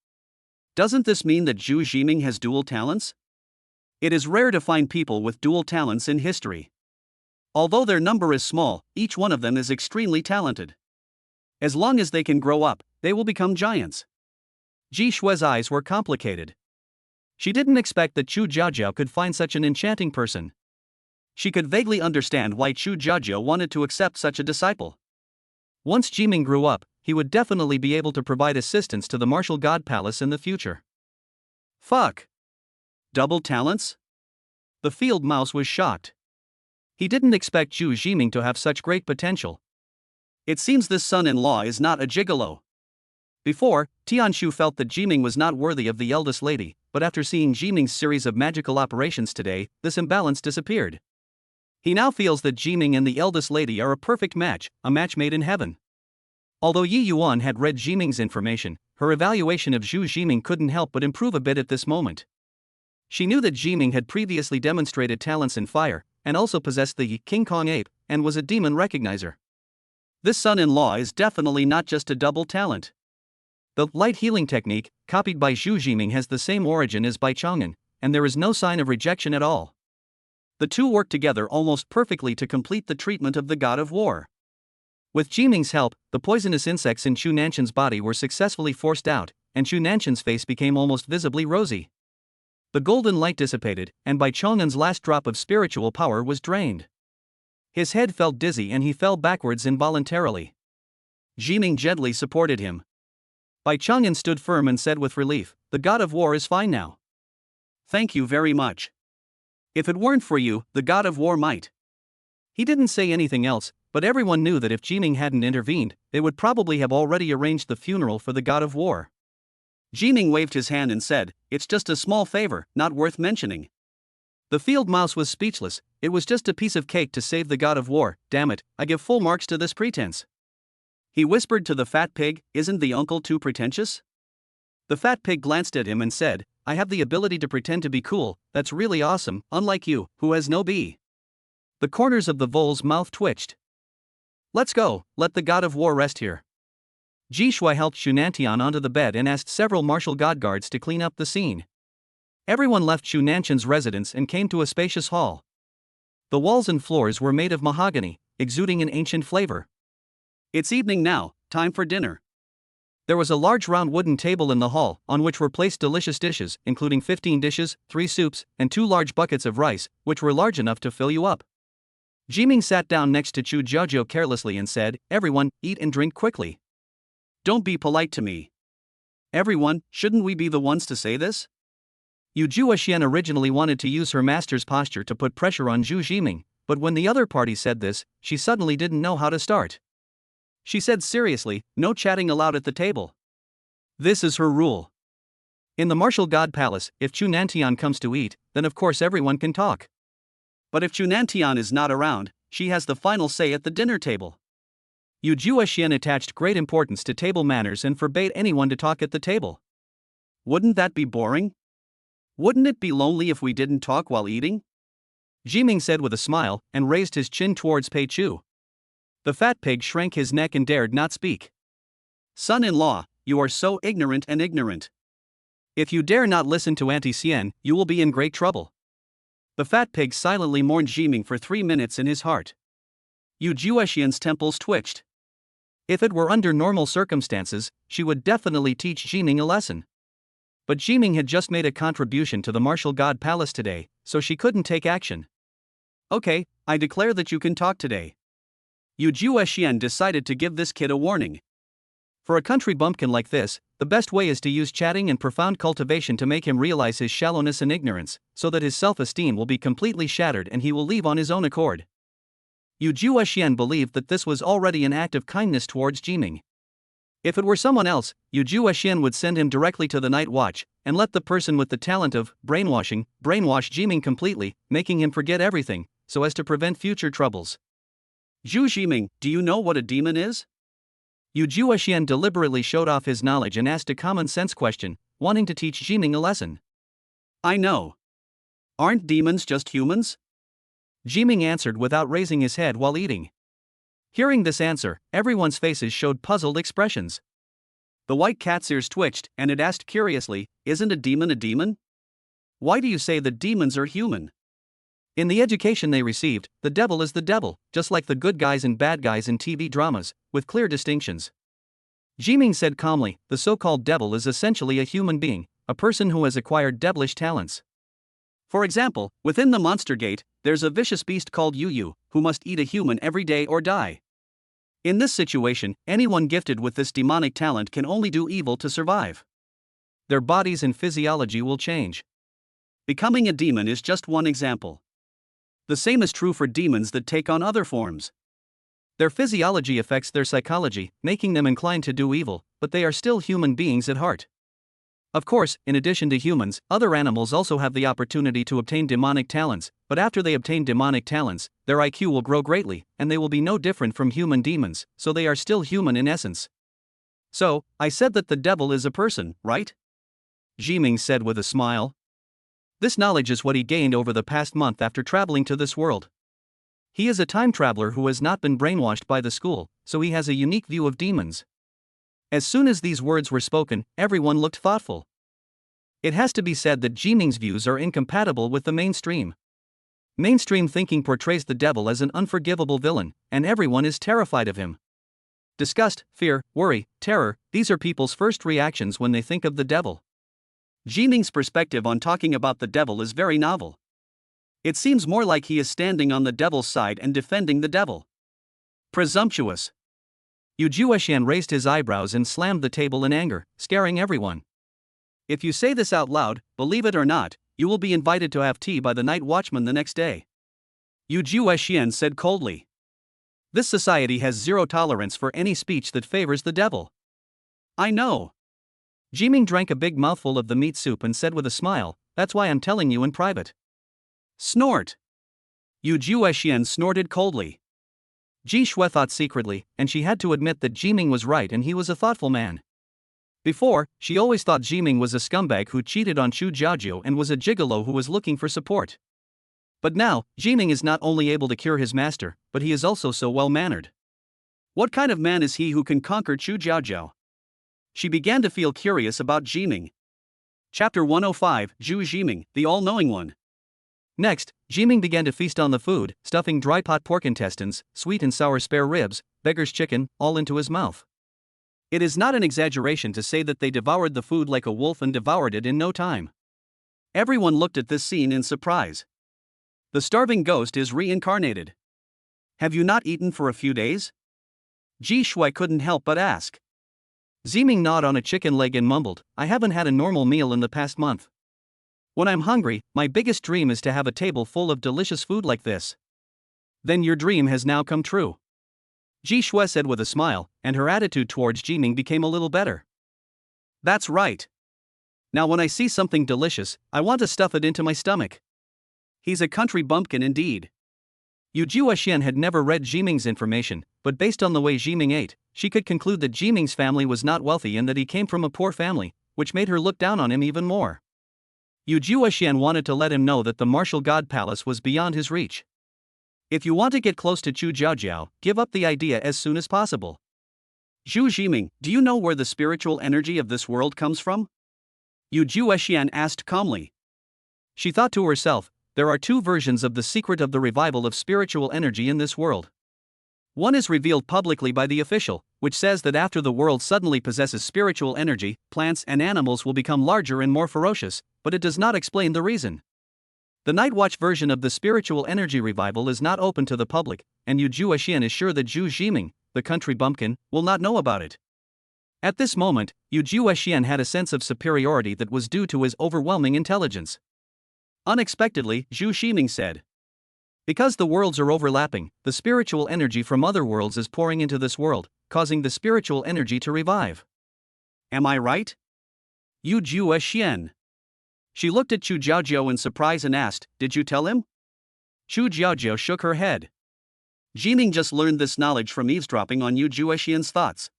Doesn't this mean that Zhu Jiming has dual talents? It is rare to find people with dual talents in history. Although their number is small, each one of them is extremely talented. As long as they can grow up, they will become giants. Ji Shui's eyes were complicated. She didn't expect that Chu Jiajiao could find such an enchanting person. She could vaguely understand why Chu Jiajiu wanted to accept such a disciple. Once Jiming grew up, he would definitely be able to provide assistance to the martial god palace in the future. Fuck. Double talents? The field mouse was shocked. He didn't expect Zhu Jiming to have such great potential. It seems this son-in-law is not a gigolo. Before, Tianshu felt that Jiming was not worthy of the eldest lady, but after seeing Jiming's series of magical operations today, this imbalance disappeared. He now feels that Jiming and the eldest lady are a perfect match, a match made in heaven. Although Yi Yuan had read Jiming's information, her evaluation of Zhu Jiming couldn't help but improve a bit at this moment. She knew that Jiming had previously demonstrated talents in fire, and also possessed the King Kong ape, and was a demon recognizer. This son-in-law is definitely not just a double talent. The light healing technique, copied by Zhu Jiming, has the same origin as Bai Chang'an, and there is no sign of rejection at all. The two work together almost perfectly to complete the treatment of the god of war. With Jiming's help, the poisonous insects in Chu Nanshan's body were successfully forced out, and Chu Nanshan's face became almost visibly rosy. The golden light dissipated, and Bai Chang'an's last drop of spiritual power was drained. His head felt dizzy and he fell backwards involuntarily. Jiming gently supported him. Bai Chang'an stood firm and said with relief, "The god of war is fine now." "Thank you very much. If it weren't for you, the god of war might." He didn't say anything else, but everyone knew that if Jiming hadn't intervened, they would probably have already arranged the funeral for the god of war. Jiming waved his hand and said, "It's just a small favor, not worth mentioning." The field mouse was speechless. It was just a piece of cake to save the god of war. Damn it, I give full marks to this pretense. He whispered to the fat pig, "Isn't the uncle too pretentious?" The fat pig glanced at him and said, "I have the ability to pretend to be cool, that's really awesome, unlike you, who has no B." The corners of the vole's mouth twitched. "Let's go, let the god of war rest here." Ji Shui helped Shunantian onto the bed and asked several martial god guards to clean up the scene. Everyone left Chu Nanshan's residence and came to a spacious hall. The walls and floors were made of mahogany, exuding an ancient flavor. "It's evening now, time for dinner." There was a large round wooden table in the hall, on which were placed delicious dishes, including 15 dishes, 3 soups, and 2 large buckets of rice, which were large enough to fill you up. Jiming sat down next to Chu Jiajiu carelessly and said, "Everyone, eat and drink quickly." "Don't be polite to me." "Everyone, shouldn't we be the ones to say this?" Yu Juexian originally wanted to use her master's posture to put pressure on Zhu Jiming, but when the other party said this, she suddenly didn't know how to start. She said seriously, "No chatting allowed at the table. This is her rule. In the martial god palace, if Chu Nantian comes to eat, then of course everyone can talk. But if Chu Nantian is not around, she has the final say at the dinner table." Yu Juexian attached great importance to table manners and forbade anyone to talk at the table. "Wouldn't that be boring? Wouldn't it be lonely if we didn't talk while eating?" Jiming said with a smile, and raised his chin towards Pei Chu. The fat pig shrank his neck and dared not speak. "Son-in-law, you are so ignorant and ignorant. If you dare not listen to Auntie Xian, you will be in great trouble." The fat pig silently mourned Jiming for 3 minutes in his heart. Yu Juexian's temples twitched. If it were under normal circumstances, she would definitely teach Jiming a lesson. But Jiming had just made a contribution to the martial god palace today, so she couldn't take action. "Okay, I declare that you can talk today." Yu Juexian decided to give this kid a warning. For a country bumpkin like this, the best way is to use chatting and profound cultivation to make him realize his shallowness and ignorance, so that his self-esteem will be completely shattered and he will leave on his own accord. Yu Juexian believed that this was already an act of kindness towards Jiming. If it were someone else, Yu Juexian would send him directly to the night watch, and let the person with the talent of brainwash Jiming completely, making him forget everything, so as to prevent future troubles. "Zhu Jiming, do you know what a demon is?" Yu Juexian deliberately showed off his knowledge and asked a common-sense question, wanting to teach Jiming a lesson. "I know. Aren't demons just humans?" Jiming answered without raising his head while eating. Hearing this answer, everyone's faces showed puzzled expressions. The white cat's ears twitched, and it asked curiously, "Isn't a demon a demon? Why do you say that demons are human?" In the education they received, the devil is the devil, just like the good guys and bad guys in TV dramas, with clear distinctions. Jiming said calmly, "The so-called devil is essentially a human being, a person who has acquired devilish talents. For example, within the monster gate, there's a vicious beast called Yu, who must eat a human every day or die. In this situation, anyone gifted with this demonic talent can only do evil to survive. Their bodies and physiology will change. Becoming a demon is just one example. The same is true for demons that take on other forms. Their physiology affects their psychology, making them inclined to do evil, but they are still human beings at heart. Of course, in addition to humans, other animals also have the opportunity to obtain demonic talents, but after they obtain demonic talents, their IQ will grow greatly, and they will be no different from human demons, so they are still human in essence. So, I said that the devil is a person, right? Jiming said with a smile. This knowledge is what he gained over the past month after traveling to this world. He is a time traveler who has not been brainwashed by the school, so he has a unique view of demons. As soon as these words were spoken, everyone looked thoughtful. It has to be said that Jiming's views are incompatible with the mainstream. Mainstream thinking portrays the devil as an unforgivable villain, and everyone is terrified of him. Disgust, fear, worry, terror, these are people's first reactions when they think of the devil. Jiming's perspective on talking about the devil is very novel. It seems more like he is standing on the devil's side and defending the devil. Presumptuous. Yu Juexian raised his eyebrows and slammed the table in anger, scaring everyone. If you say this out loud, believe it or not, you will be invited to have tea by the night watchman the next day. Yu Juexian said coldly. This society has zero tolerance for any speech that favors the devil. I know. Jiming drank a big mouthful of the meat soup and said with a smile, that's why I'm telling you in private. Snort. Yu Juexian snorted coldly. Ji Shui thought secretly, and she had to admit that Jiming was right and he was a thoughtful man. Before, she always thought Jiming was a scumbag who cheated on Xu Jiaojiu and was a gigolo who was looking for support. But now, Jiming is not only able to cure his master, but he is also so well-mannered. What kind of man is he who can conquer Xu Jiaojiu? She began to feel curious about Jiming. Chapter 105, Zhu Jiming, the all-knowing one. Next, Jiming began to feast on the food, stuffing dry pot pork intestines, sweet and sour spare ribs, beggar's chicken, all into his mouth. It is not an exaggeration to say that they devoured the food like a wolf and devoured it in no time. Everyone looked at this scene in surprise. The starving ghost is reincarnated. Have you not eaten for a few days? Ji Shui couldn't help but ask. Jiming gnawed on a chicken leg and mumbled, I haven't had a normal meal in the past month. When I'm hungry, my biggest dream is to have a table full of delicious food like this. Then your dream has now come true. Ji Shui said with a smile, and her attitude towards Jiming became a little better. That's right. Now when I see something delicious, I want to stuff it into my stomach. He's a country bumpkin indeed. Yu Juexian had never read Jiming's information, but based on the way Jiming ate, she could conclude that Jiming's family was not wealthy and that he came from a poor family, which made her look down on him even more. Yu Juexian wanted to let him know that the martial god palace was beyond his reach. If you want to get close to Xu Jiaojiu, give up the idea as soon as possible. Zhu Jiming, do you know where the spiritual energy of this world comes from? Yu Juexian asked calmly. She thought to herself, there are two versions of the secret of the revival of spiritual energy in this world. One is revealed publicly by the official, which says that after the world suddenly possesses spiritual energy, plants and animals will become larger and more ferocious, but it does not explain the reason. The Night Watch version of the spiritual energy revival is not open to the public, and Yu Juexian is sure that Zhu Jiming, the country bumpkin, will not know about it. At this moment, Yu Juexian had a sense of superiority that was due to his overwhelming intelligence. Unexpectedly, Zhu Jiming said, because the worlds are overlapping, the spiritual energy from other worlds is pouring into this world, causing the spiritual energy to revive. Am I right? Yu Juexian. She looked at Xu Jiaojiu in surprise and asked, did you tell him? Xu Jiaojiu shook her head. Jiming just learned this knowledge from eavesdropping on Yu Juexian's thoughts.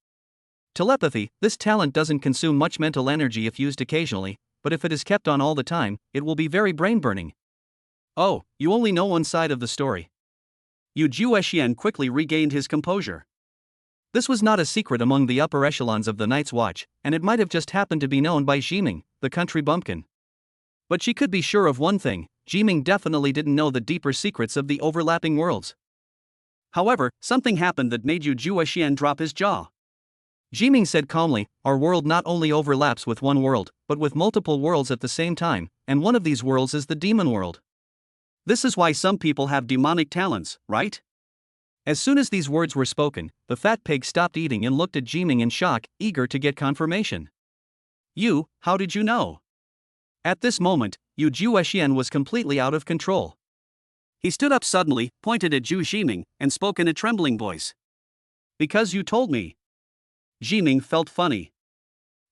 Telepathy, this talent doesn't consume much mental energy if used occasionally, but if it is kept on all the time, it will be very brain-burning. Oh, you only know one side of the story. Yu Juexian quickly regained his composure. This was not a secret among the upper echelons of the Night's Watch, and it might have just happened to be known by Jiming, the country bumpkin. But she could be sure of one thing, Jiming definitely didn't know the deeper secrets of the overlapping worlds. However, something happened that made Yu Juexian drop his jaw. Jiming said calmly, our world not only overlaps with one world, but with multiple worlds at the same time, and one of these worlds is the demon world. This is why some people have demonic talents, right? As soon as these words were spoken, the fat pig stopped eating and looked at Jiming in shock, eager to get confirmation. How did you know? At this moment, Yu Juexian was completely out of control. He stood up suddenly, pointed at Zhu Jiming, and spoke in a trembling voice. Because you told me. Jiming felt funny.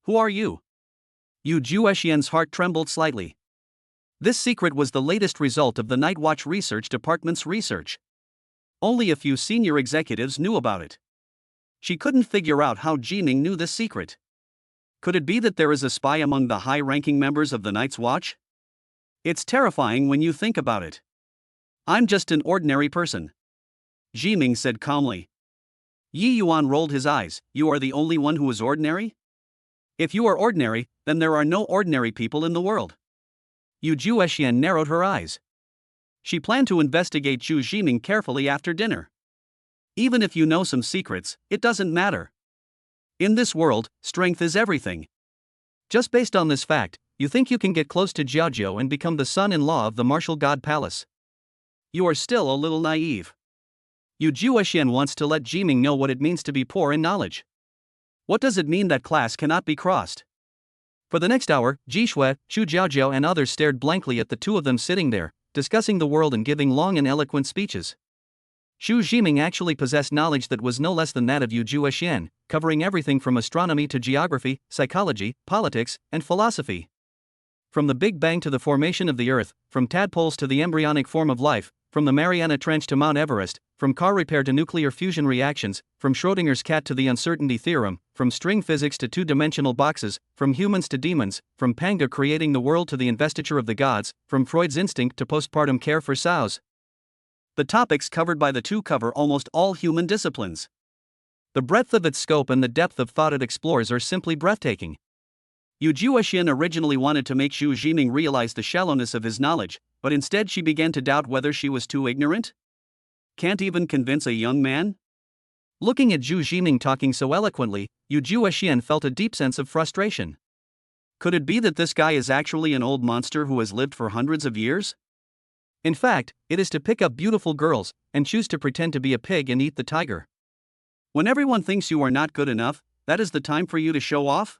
Who are you? Yu Juexian's heart trembled slightly. This secret was the latest result of the Night Watch Research Department's research. Only a few senior executives knew about it. She couldn't figure out how Jiming knew this secret. Could it be that there is a spy among the high-ranking members of the Night's Watch? It's terrifying when you think about it. I'm just an ordinary person. Jiming said calmly. Yi Yuan rolled his eyes. You are the only one who is ordinary? If you are ordinary, then there are no ordinary people in the world. Yu Juexian narrowed her eyes. She planned to investigate Zhu Jiming carefully after dinner. Even if you know some secrets, it doesn't matter. In this world, strength is everything. Just based on this fact, you think you can get close to Jiaojiu and become the son-in-law of the martial god palace? You are still a little naive. Yu Juexian wants to let Jiming know what it means to be poor in knowledge. What does it mean that class cannot be crossed? For the next hour, Jishui, Xu Jiaojiu and others stared blankly at the two of them sitting there, discussing the world and giving long and eloquent speeches. Zhu Jiming actually possessed knowledge that was no less than that of Yu Juexian, covering everything from astronomy to geography, psychology, politics, and philosophy. From the Big Bang to the formation of the Earth, from tadpoles to the embryonic form of life, from the Mariana Trench to Mount Everest, from car repair to nuclear fusion reactions, from Schrödinger's cat to the uncertainty theorem, from string physics to two-dimensional boxes, from humans to demons, from Panga creating the world to the investiture of the gods, from Freud's instinct to postpartum care for sows. The topics covered by the two cover almost all human disciplines. The breadth of its scope and the depth of thought it explores are simply breathtaking. Yu Juexian originally wanted to make Zhu Jiming realize the shallowness of his knowledge, but instead she began to doubt whether she was too ignorant. Can't even convince a young man? Looking at Zhu Jiming talking so eloquently, Yu Juexian felt a deep sense of frustration. Could it be that this guy is actually an old monster who has lived for hundreds of years? In fact, it is to pick up beautiful girls, and choose to pretend to be a pig and eat the tiger. When everyone thinks you are not good enough, that is the time for you to show off?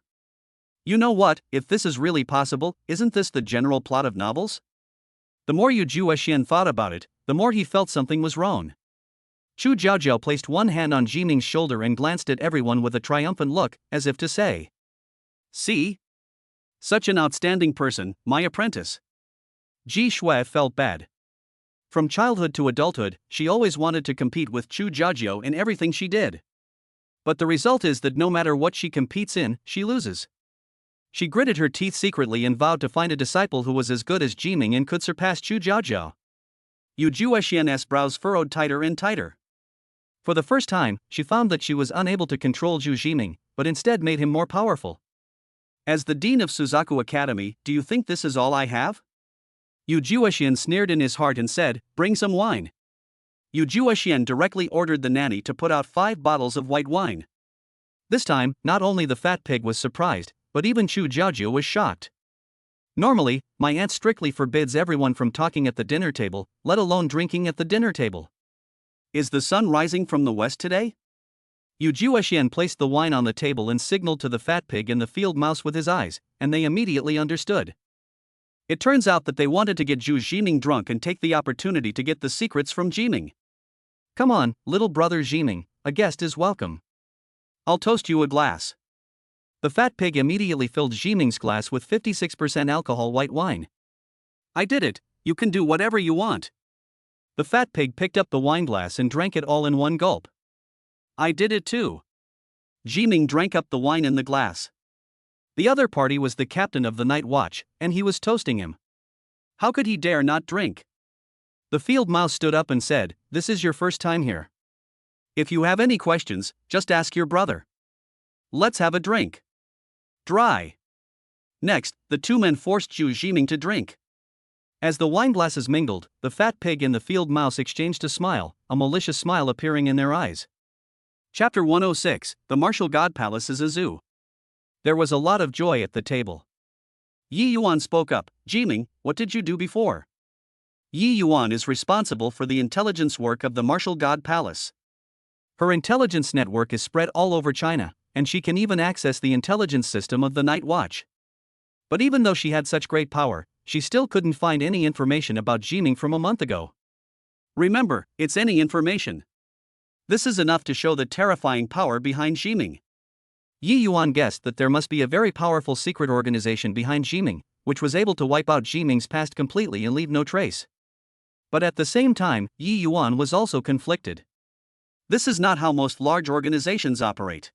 You know what, if this is really possible, isn't this the general plot of novels? The more Yu Juexian thought about it, the more he felt something was wrong. Xu Jiaojiu placed one hand on Jiming's shoulder and glanced at everyone with a triumphant look, as if to say, "See? Such an outstanding person, my apprentice." Ji Shui felt bad. From childhood to adulthood, she always wanted to compete with Xu Jiaojiu in everything she did. But the result is that no matter what she competes in, she loses. She gritted her teeth secretly and vowed to find a disciple who was as good as Jiming and could surpass Xu Jiaojiu. Yu Juexian's brows furrowed tighter and tighter. For the first time, she found that she was unable to control Zhu Jiming, but instead made him more powerful. As the dean of Suzaku Academy, do you think this is all I have? Yu Juexian sneered in his heart and said, "Bring some wine." Yu Juexian directly ordered the nanny to put out 5 bottles of white wine. This time, not only the fat pig was surprised, but even Xu Jiaojiu was shocked. Normally, my aunt strictly forbids everyone from talking at the dinner table, let alone drinking at the dinner table. Is the sun rising from the west today? Yu Juexian placed the wine on the table and signaled to the fat pig and the field mouse with his eyes, and they immediately understood. It turns out that they wanted to get Zhu Jiming drunk and take the opportunity to get the secrets from Jiming. Come on, little brother Jiming, a guest is welcome. I'll toast you a glass. The fat pig immediately filled Jiming's glass with 56% alcohol white wine. I did it, you can do whatever you want. The fat pig picked up the wine glass and drank it all in one gulp. I did it too. Jiming drank up the wine in the glass. The other party was the captain of the night watch, and he was toasting him. How could he dare not drink? The field mouse stood up and said, "This is your first time here. If you have any questions, just ask your brother. Let's have a drink." Dry. Next, the two men forced Zhu Jiming to drink. As the wine glasses mingled, the fat pig and the field mouse exchanged a smile, a malicious smile appearing in their eyes. Chapter 106, The Martial God Palace is a Zoo. There was a lot of joy at the table. Yi Yuan spoke up. Jiming, what did you do before? Yi Yuan is responsible for the intelligence work of the Martial God Palace. Her intelligence network is spread all over China, and she can even access the intelligence system of the Night Watch. But even though she had such great power, she still couldn't find any information about Jiming from a month ago. Remember, it's any information. This is enough to show the terrifying power behind Jiming. Yi Yuan guessed that there must be a very powerful secret organization behind Jiming, which was able to wipe out Jiming's past completely and leave no trace. But at the same time, Yi Yuan was also conflicted. This is not how most large organizations operate.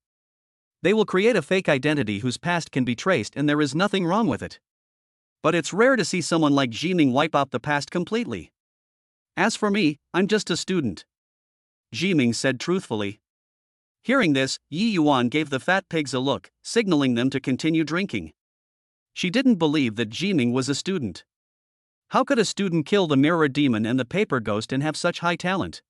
They will create a fake identity whose past can be traced, and there is nothing wrong with it. But it's rare to see someone like Jiming wipe out the past completely. As for me, I'm just a student, Jiming said truthfully. Hearing this, Yi Yuan gave the fat pigs a look, signaling them to continue drinking. She didn't believe that Jiming was a student. How could a student kill the mirror demon and the paper ghost and have such high talent?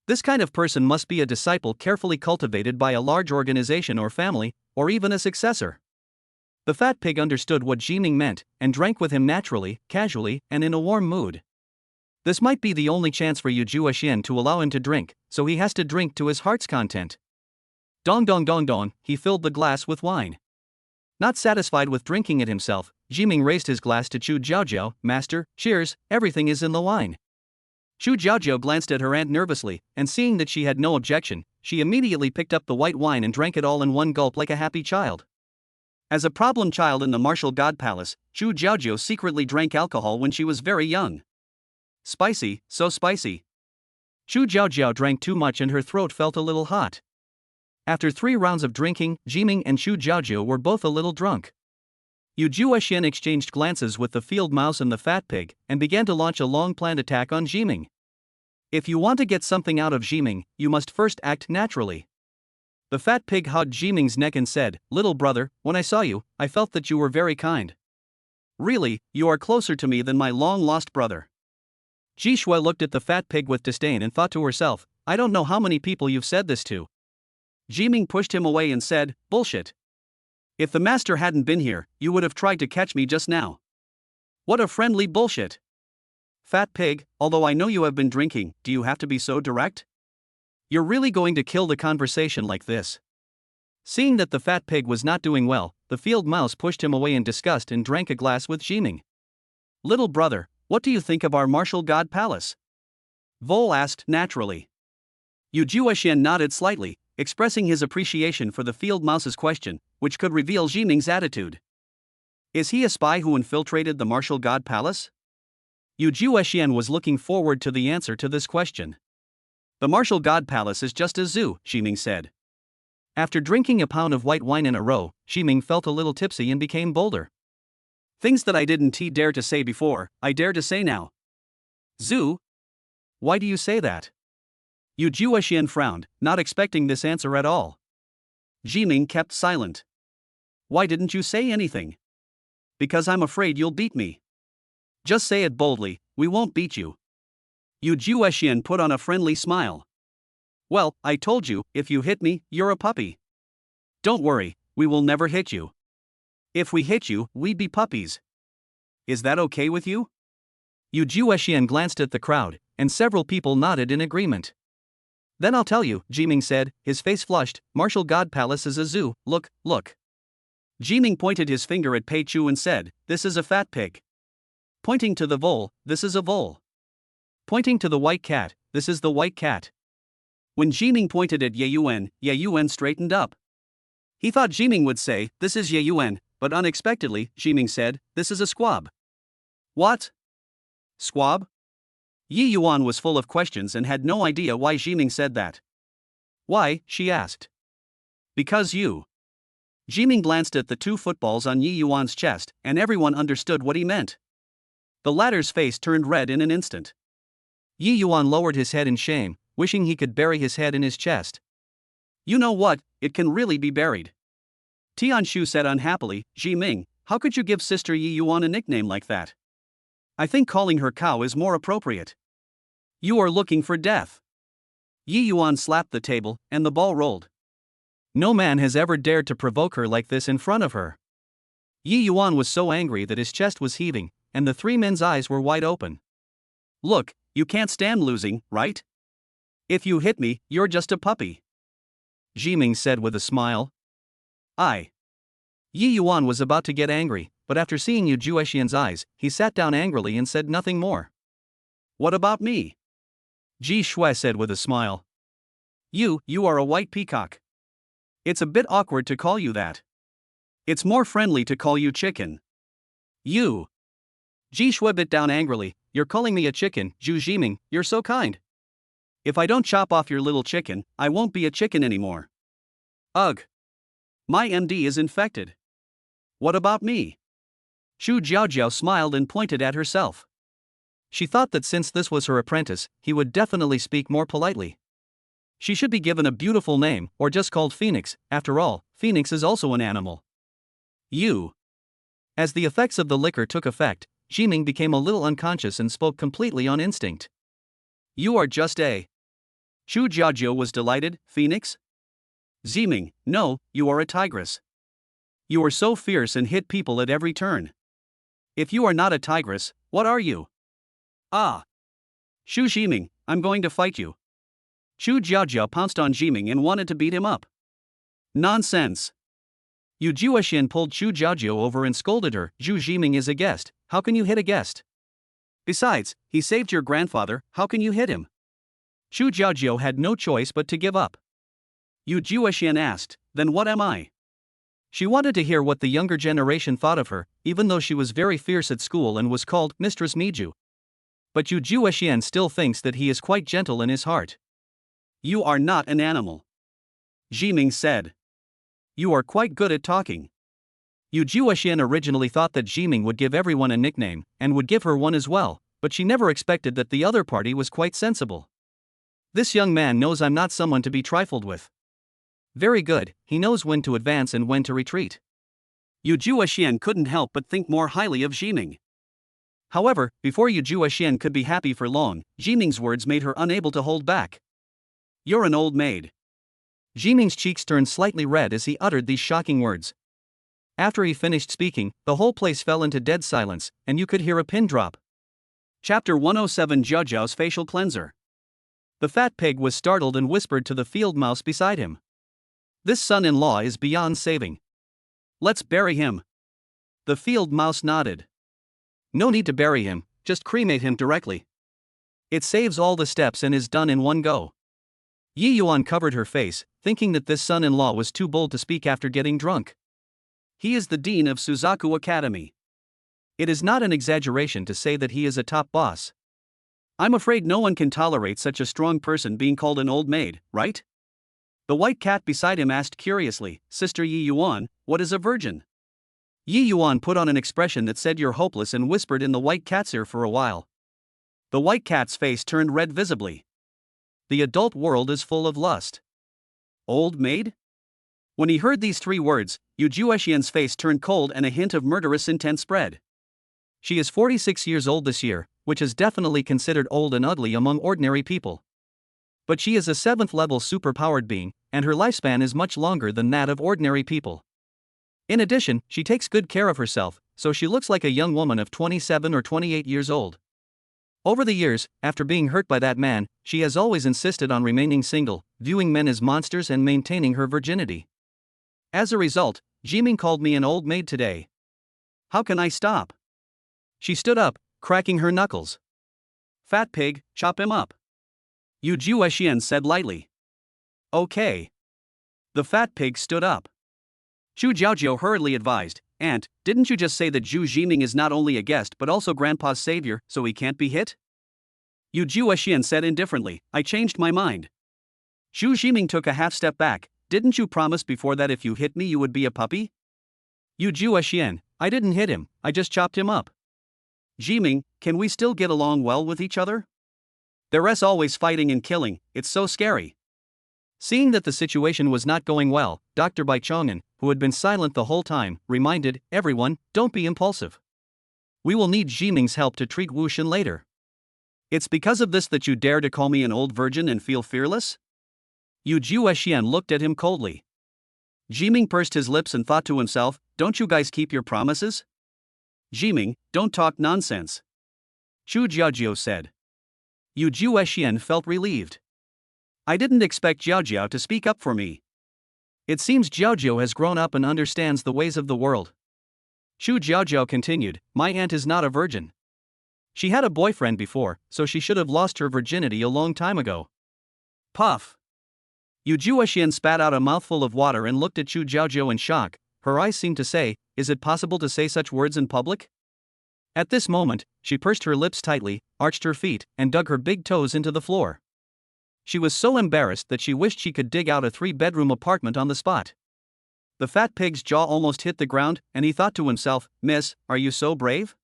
This kind of person must be a disciple carefully cultivated by a large organization or family, or even a successor. The fat pig understood what Jiming meant, and drank with him naturally, casually, and in a warm mood. This might be the only chance for Yu Juexian to allow him to drink, so he has to drink to his heart's content. Dong dong dong dong, he filled the glass with wine. Not satisfied with drinking it himself, Jiming raised his glass to Chu Jiaojiao. Master, cheers, everything is in the wine. Chu Jiaojiao glanced at her aunt nervously, and seeing that she had no objection, she immediately picked up the white wine and drank it all in one gulp like a happy child. As a problem child in the Martial God Palace, Chu Jiaojiao secretly drank alcohol when she was very young. Spicy, so spicy. Chu Jiaojiao drank too much and her throat felt a little hot. After 3 rounds of drinking, Jiming and Chu Jiaojiao were both a little drunk. Yu Juexian exchanged glances with the field mouse and the fat pig, and began to launch a long-planned attack on Jiming. If you want to get something out of Jiming, you must first act naturally. The fat pig hugged Jiming's neck and said, Little brother, when I saw you, I felt that you were very kind. Really, you are closer to me than my long-lost brother. Ji Shui looked at the fat pig with disdain and thought to herself, I don't know how many people you've said this to. Jiming pushed him away and said, Bullshit. If the master hadn't been here, you would have tried to catch me just now. What a friendly bullshit. Fat pig, although I know you have been drinking, do you have to be so direct? You're really going to kill the conversation like this? Seeing that the fat pig was not doing well, the field mouse pushed him away in disgust and drank a glass with Jiming. Little brother, what do you think of our Martial God Palace? Vol asked naturally. Yu Juexian nodded slightly, expressing his appreciation for the field mouse's question, which could reveal Jiming's attitude. Is he a spy who infiltrated the Martial God Palace? Yu Juexian was looking forward to the answer to this question. The Martial God Palace is just a zoo, Jiming said. After drinking a pound of white wine in a row, Jiming felt a little tipsy and became bolder. Things that I didn't dare to say before, I dare to say now. Zoo? Why do you say that? Yu Juexian frowned, not expecting this answer at all. Jiming kept silent. Why didn't you say anything? Because I'm afraid you'll beat me. Just say it boldly, we won't beat you. Yu Juexian put on a friendly smile. Well, I told you, if you hit me, you're a puppy. Don't worry, we will never hit you. If we hit you, we'd be puppies. Is that okay with you? Yu Juexian glanced at the crowd, and several people nodded in agreement. Then I'll tell you, Jiming said, his face flushed, Martial God Palace is a zoo, look, look. Jiming pointed his finger at Pei Chu and said, this is a fat pig. Pointing to the vole, this is a vole. Pointing to the white cat, this is the white cat. When Jiming pointed at Ye Yuan straightened up. He thought Jiming would say, this is Ye Yuan, but unexpectedly, Jiming said, this is a squab. What? Squab? Yi Yuan was full of questions and had no idea why Jiming said that. Why, she asked. Because you. Jiming glanced at the 2 footballs on Yi Yuan's chest, and everyone understood what he meant. The latter's face turned red in an instant. Yi Yuan lowered his head in shame, wishing he could bury his head in his chest. You know what, it can really be buried. Tianshu said unhappily, Jiming, how could you give Sister Yi Yuan a nickname like that? I think calling her cow is more appropriate. You are looking for death. Yi Yuan slapped the table, and the ball rolled. No man has ever dared to provoke her like this in front of her. Yi Yuan was so angry that his chest was heaving, and the three men's eyes were wide open. Look, you can't stand losing, right? If you hit me, you're just a puppy. Jiming said with a smile. Yi Yuan was about to get angry, but after seeing Yu Juexian's eyes, he sat down angrily and said nothing more. What about me? Ji Shui said with a smile. You are a white peacock. It's a bit awkward to call you that. It's more friendly to call you chicken. You. Ji Shui bit down angrily. You're calling me a chicken, Zhu Jiming, you're so kind. If I don't chop off your little chicken, I won't be a chicken anymore. Ugh. My MD is infected. What about me? Xu Jiaojiao smiled and pointed at herself. She thought that since this was her apprentice, he would definitely speak more politely. She should be given a beautiful name, or just called Phoenix. After all, Phoenix is also an animal. You. As the effects of the liquor took effect, Jiming became a little unconscious and spoke completely on instinct. You are just a. Xu Jiaojiao was delighted. Phoenix? Jiming, no, you are a tigress. You are so fierce and hit people at every turn. If you are not a tigress, what are you? Ah. Xu Jiming, I'm going to fight you. Xu Jiaojiao pounced on Jiming and wanted to beat him up. Nonsense. Yu Juexian pulled Xu Jiaojiao over and scolded her. Zhu Jiming is a guest, how can you hit a guest? Besides, he saved your grandfather, how can you hit him? Xu Jiaojiao had no choice but to give up. Yu Juexian asked, then what am I? She wanted to hear what the younger generation thought of her, even though she was very fierce at school and was called Mistress Miju. But Yu Juexian still thinks that he is quite gentle in his heart. You are not an animal. Jiming said. You are quite good at talking. Yu Juexian originally thought that Jiming would give everyone a nickname, and would give her one as well, but she never expected that the other party was quite sensible. This young man knows I'm not someone to be trifled with. Very good, he knows when to advance and when to retreat. Yu Juexian couldn't help but think more highly of Jiming. However, before Yu Juexian could be happy for long, Jiming's words made her unable to hold back. You're an old maid. Jiming's cheeks turned slightly red as he uttered these shocking words. After he finished speaking, the whole place fell into dead silence, and you could hear a pin drop. Chapter 107 Jiaojiao's Facial Cleanser. The fat pig was startled and whispered to the field mouse beside him. This son-in-law is beyond saving. Let's bury him. The field mouse nodded. No need to bury him, just cremate him directly. It saves all the steps and is done in one go. Yi Yuan covered her face, thinking that this son-in-law was too bold to speak after getting drunk. He is the dean of Suzaku Academy. It is not an exaggeration to say that he is a top boss. I'm afraid no one can tolerate such a strong person being called an old maid, right? The white cat beside him asked curiously, Sister Yi Yuan, what is a virgin? Yi Yuan put on an expression that said you're hopeless and whispered in the white cat's ear for a while. The white cat's face turned red visibly. The adult world is full of lust. Old maid? When he heard these three words, Yu Juexian's face turned cold and a hint of murderous intent spread. She is 46 years old this year, which is definitely considered old and ugly among ordinary people. But she is a 7th level super-powered being, and her lifespan is much longer than that of ordinary people. In addition, she takes good care of herself, so she looks like a young woman of 27 or 28 years old. Over the years, after being hurt by that man, she has always insisted on remaining single, viewing men as monsters and maintaining her virginity. As a result, Jiming called me an old maid today. How can I stop? She stood up, cracking her knuckles. Fat pig, chop him up. Yu Juexian said lightly. Okay. The fat pig stood up. Xu Jiaojiao hurriedly advised, Aunt, didn't you just say that Zhu Jiming is not only a guest but also Grandpa's savior, so he can't be hit? Yu Juexian said indifferently, I changed my mind. Zhu Jiming took a half step back, didn't you promise before that if you hit me you would be a puppy? Yu Juexian, I didn't hit him, I just chopped him up. Jiming, can we still get along well with each other? There's always fighting and killing, it's so scary. Seeing that the situation was not going well, Dr. Bai Chong'an, who had been silent the whole time, reminded everyone, don't be impulsive. We will need Jiming's help to treat Wu Shen later. It's because of this that you dare to call me an old virgin and feel fearless? Yu Juexian looked at him coldly. Jiming pursed his lips and thought to himself, don't you guys keep your promises? Jiming, don't talk nonsense. Chu Jiajiao said. Yu Juexian felt relieved. I didn't expect Jiajiao to speak up for me. It seems Jiajiao has grown up and understands the ways of the world. Chu Jiajiao continued, my aunt is not a virgin. She had a boyfriend before, so she should have lost her virginity a long time ago. Puff. Yu Juexian spat out a mouthful of water and looked at Chu Jiajiao in shock. Her eyes seemed to say, is it possible to say such words in public? At this moment, she pursed her lips tightly, arched her feet, and dug her big toes into the floor. She was so embarrassed that she wished she could dig out a 3-bedroom apartment on the spot. The fat pig's jaw almost hit the ground, and he thought to himself, Miss, are you so brave?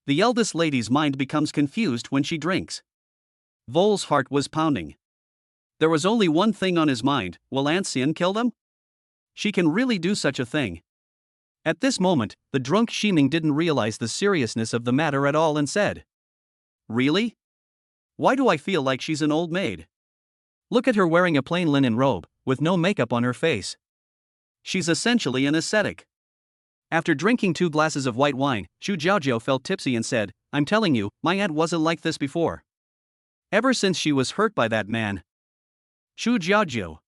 The eldest lady's mind becomes confused when she drinks. Vol's heart was pounding. There was only one thing on his mind, will Aunt Xian kill them? She can really do such a thing. At this moment, the drunk Ximing didn't realize the seriousness of the matter at all and said, really? Why do I feel like she's an old maid? Look at her wearing a plain linen robe, with no makeup on her face. She's essentially an ascetic. After drinking 2 glasses of white wine, Chu Jiajiao felt tipsy and said, I'm telling you, my aunt wasn't like this before. Ever since she was hurt by that man. Chu Jiajiao.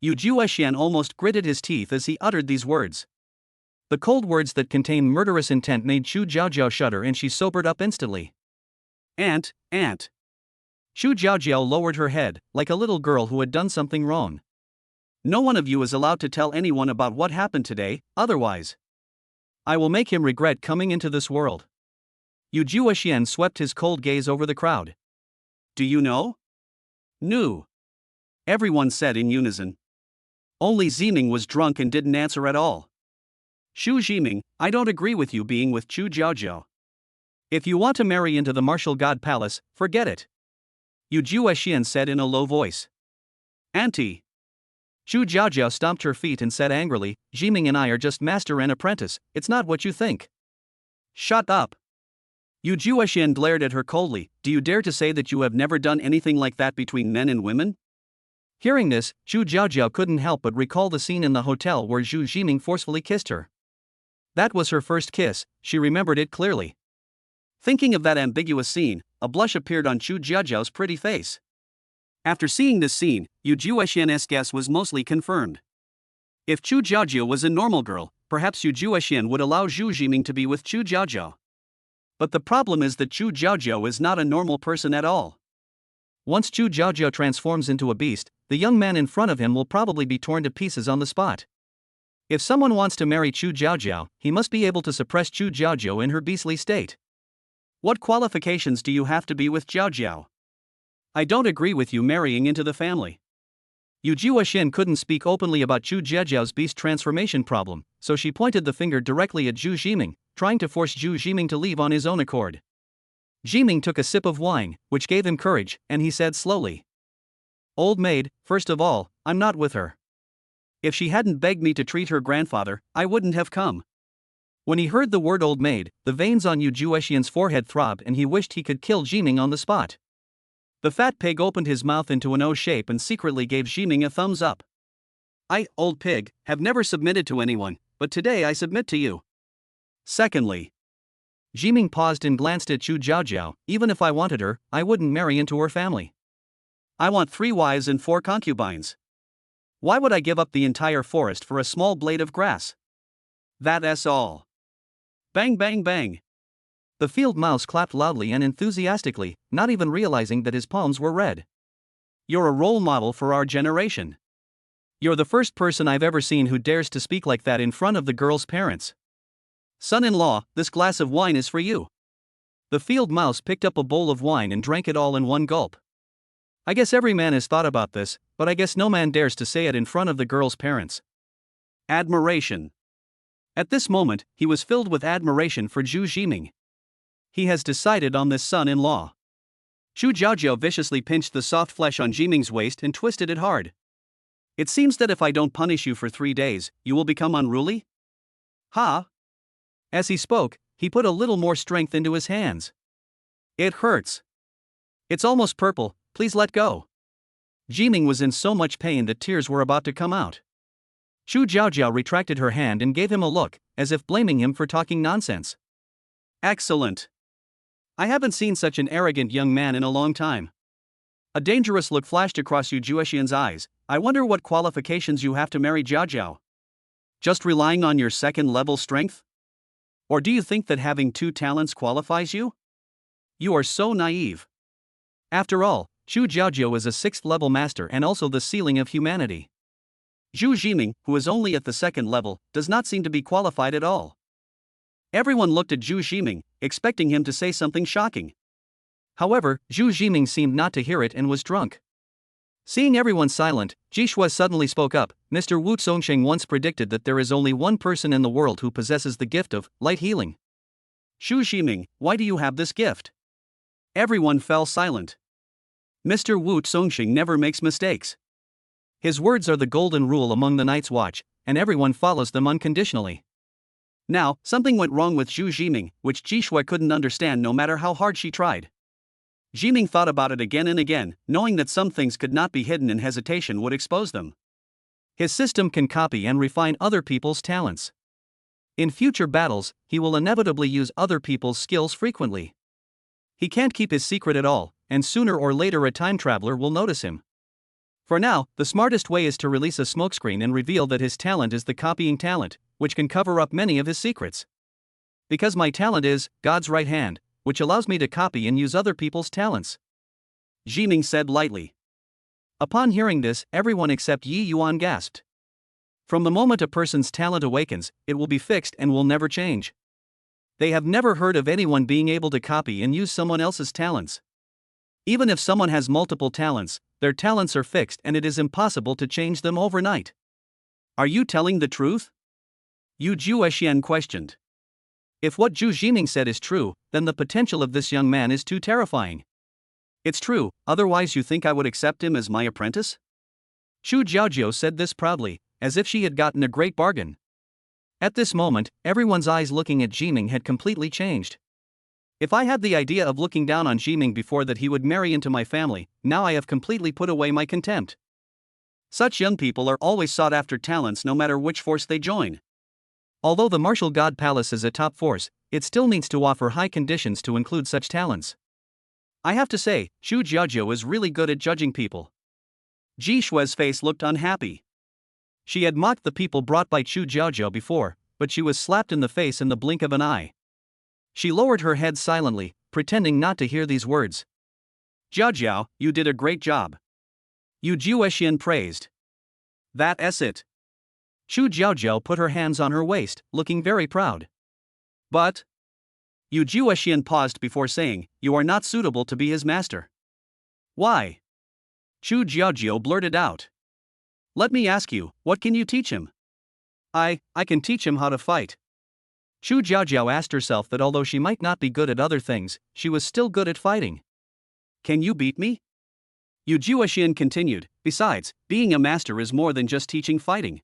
Yu Juexian almost gritted his teeth as he uttered these words. The cold words that contained murderous intent made Chu Jiajiao shudder and she sobered up instantly. Aunt. Chu Jiajiao lowered her head, like a little girl who had done something wrong. No one of you is allowed to tell anyone about what happened today, otherwise I will make him regret coming into this world. Yu Juexian swept his cold gaze over the crowd. Do you know? No. Everyone said in unison. Only Ximing was drunk and didn't answer at all. Xu Ximing, I don't agree with you being with Chu Jiajiao. If you want to marry into the martial god palace, forget it. Yu Juexian said in a low voice. Auntie. Chu Jiajiao stomped her feet and said angrily, Ximing and I are just master and apprentice, it's not what you think. Shut up. Yu Juexian glared at her coldly, do you dare to say that you have never done anything like that between men and women? Hearing this, Chu Jiajiao couldn't help but recall the scene in the hotel where Xu Ximing forcefully kissed her. That was her first kiss, she remembered it clearly. Thinking of that ambiguous scene, a blush appeared on Chu Jiajiao's pretty face. After seeing this scene, Yu Juexian's guess was mostly confirmed. If Chu Jiajiao was a normal girl, perhaps Yu Juexian would allow Xu Ximing to be with Chu Jiajiao. But the problem is that Chu Jiajiao is not a normal person at all. Once Chu Jiajiao transforms into a beast, the young man in front of him will probably be torn to pieces on the spot. If someone wants to marry Chu Jiajiao, he must be able to suppress Chu Jiajiao in her beastly state. What qualifications do you have to be with Jiajiao? I don't agree with you marrying into the family. Yu Juexian couldn't speak openly about Chu Jiajiao's beast transformation problem, so she pointed the finger directly at Xu Ximing, trying to force Xu Ximing to leave on his own accord. Ximing took a sip of wine, which gave him courage, and he said slowly. Old maid, first of all, I'm not with her. If she hadn't begged me to treat her grandfather, I wouldn't have come. When he heard the word old maid, the veins on Yu Juexian's forehead throbbed and he wished he could kill Ximing on the spot. The fat pig opened his mouth into an O shape and secretly gave Ximing a thumbs up. I, old pig, have never submitted to anyone, but today I submit to you. Secondly, Ximing paused and glanced at Chu Jiajiao, even if I wanted her, I wouldn't marry into her family. I want 3 wives and 4 concubines. Why would I give up the entire forest for a small blade of grass? That's all. Bang bang bang. The field mouse clapped loudly and enthusiastically, not even realizing that his palms were red. You're a role model for our generation. You're the first person I've ever seen who dares to speak like that in front of the girl's parents. Son-in-law, this glass of wine is for you. The field mouse picked up a bowl of wine and drank it all in one gulp. I guess every man has thought about this, but I guess no man dares to say it in front of the girl's parents. Admiration. At this moment, he was filled with admiration for Xu Ximing. He has decided on this son-in-law. Chu Jiajiao viciously pinched the soft flesh on Ximing's waist and twisted it hard. It seems that if I don't punish you for 3 days, you will become unruly? Ha! As he spoke, he put a little more strength into his hands. It hurts. It's almost purple, please let go. Jiming was in so much pain that tears were about to come out. Chu Jiaojiao retracted her hand and gave him a look, as if blaming him for talking nonsense. Excellent. I haven't seen such an arrogant young man in a long time. A dangerous look flashed across Yu Juexian's eyes. I wonder what qualifications you have to marry Jiaojiao. Just relying on your second-level strength? Or do you think that having 2 talents qualifies you? You are so naive. After all, Chu Jiaojiao is a 6th-level master and also the ceiling of humanity. Zhu Jiming, who is only at the 2nd level, does not seem to be qualified at all. Everyone looked at Zhu Jiming, expecting him to say something shocking. However, Zhu Jiming seemed not to hear it and was drunk. Seeing everyone silent, Jishui suddenly spoke up. Mr. Wu Songsheng once predicted that there is only one person in the world who possesses the gift of light healing. Zhu Jiming, why do you have this gift? Everyone fell silent. Mr. Wu Songsheng never makes mistakes. His words are the golden rule among the Night's Watch, and everyone follows them unconditionally. Now, something went wrong with Zhu Jiming, which Jishui couldn't understand no matter how hard she tried. Jiming thought about it again and again, knowing that some things could not be hidden and hesitation would expose them. His system can copy and refine other people's talents. In future battles, he will inevitably use other people's skills frequently. He can't keep his secret at all, and sooner or later a time traveler will notice him. For now, the smartest way is to release a smokescreen and reveal that his talent is the copying talent, which can cover up many of his secrets. Because my talent is God's right hand, which allows me to copy and use other people's talents. Jiming said lightly. Upon hearing this, everyone except Yi Yuan gasped. From the moment a person's talent awakens, it will be fixed and will never change. They have never heard of anyone being able to copy and use someone else's talents. Even if someone has multiple talents, their talents are fixed and it is impossible to change them overnight. Are you telling the truth? Yu Juexian questioned. If what Zhu Jiming said is true, then the potential of this young man is too terrifying. It's true, otherwise you think I would accept him as my apprentice? Chu Jiaojiao said this proudly, as if she had gotten a great bargain. At this moment, everyone's eyes looking at Jiming had completely changed. If I had the idea of looking down on Jiming before that he would marry into my family, now I have completely put away my contempt. Such young people are always sought after talents no matter which force they join. Although the Martial God Palace is a top force, it still needs to offer high conditions to include such talents. I have to say, Chu Jiaojiao is really good at judging people. Ji Shui's face looked unhappy. She had mocked the people brought by Chu Jiaojiao before, but she was slapped in the face in the blink of an eye. She lowered her head silently, pretending not to hear these words. Jiaojiao, you did a great job. Yu Juexian praised. That's it. Chu Jiaojiao put her hands on her waist, looking very proud. But Yu Juexian paused before saying, you are not suitable to be his master. Why? Chu Jiaojiao blurted out. Let me ask you, what can you teach him? I can teach him how to fight. Chu Jiaojiao asked herself that although she might not be good at other things, she was still good at fighting. Can you beat me? Yu Juexian continued, besides, being a master is more than just teaching fighting.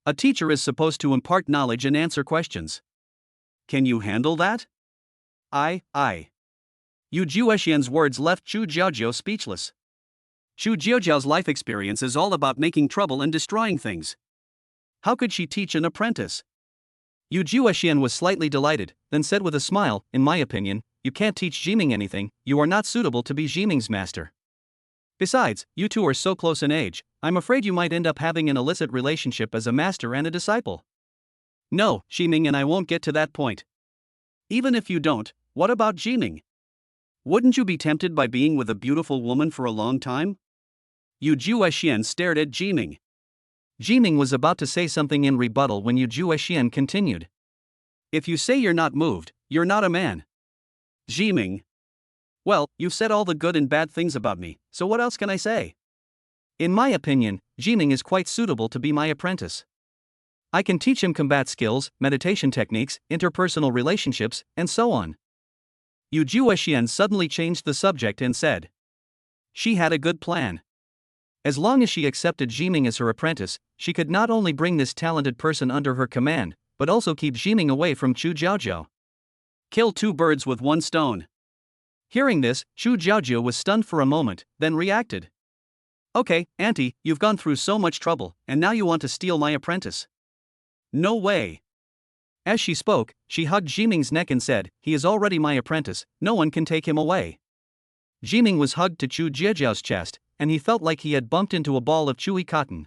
A teacher is supposed to impart knowledge and answer questions. Can you handle that? I. Yu Juexian's words left Chu Jiaojiao speechless. Chu Jiaojiao's life experience is all about making trouble and destroying things. How could she teach an apprentice? Yu Juexian was slightly delighted, then said with a smile, in my opinion, you can't teach Jiming anything, you are not suitable to be Jiming's master. Besides, you two are so close in age, I'm afraid you might end up having an illicit relationship as a master and a disciple. No, Jiming, and I won't get to that point. Even if you don't, what about Jiming? Wouldn't you be tempted by being with a beautiful woman for a long time? Yu Juexian stared at Jiming. Jiming was about to say something in rebuttal when Yu Juexian continued. If you say you're not moved, you're not a man. Jiming. Well, you've said all the good and bad things about me, so what else can I say? In my opinion, Jiming is quite suitable to be my apprentice. I can teach him combat skills, meditation techniques, interpersonal relationships, and so on. Yu Juexian suddenly changed the subject and said. She had a good plan. As long as she accepted Jiming as her apprentice, she could not only bring this talented person under her command, but also keep Jiming away from Chu Jiaojiao. Kill 2 birds with 1 stone. Hearing this, Chu Jiaojia was stunned for a moment, then reacted. Okay, auntie, you've gone through so much trouble, and now you want to steal my apprentice? No way. As she spoke, she hugged Jiming's neck and said, "He is already my apprentice, no one can take him away." Jiming was hugged to Chu Jiajiao's chest, and he felt like he had bumped into a ball of chewy cotton.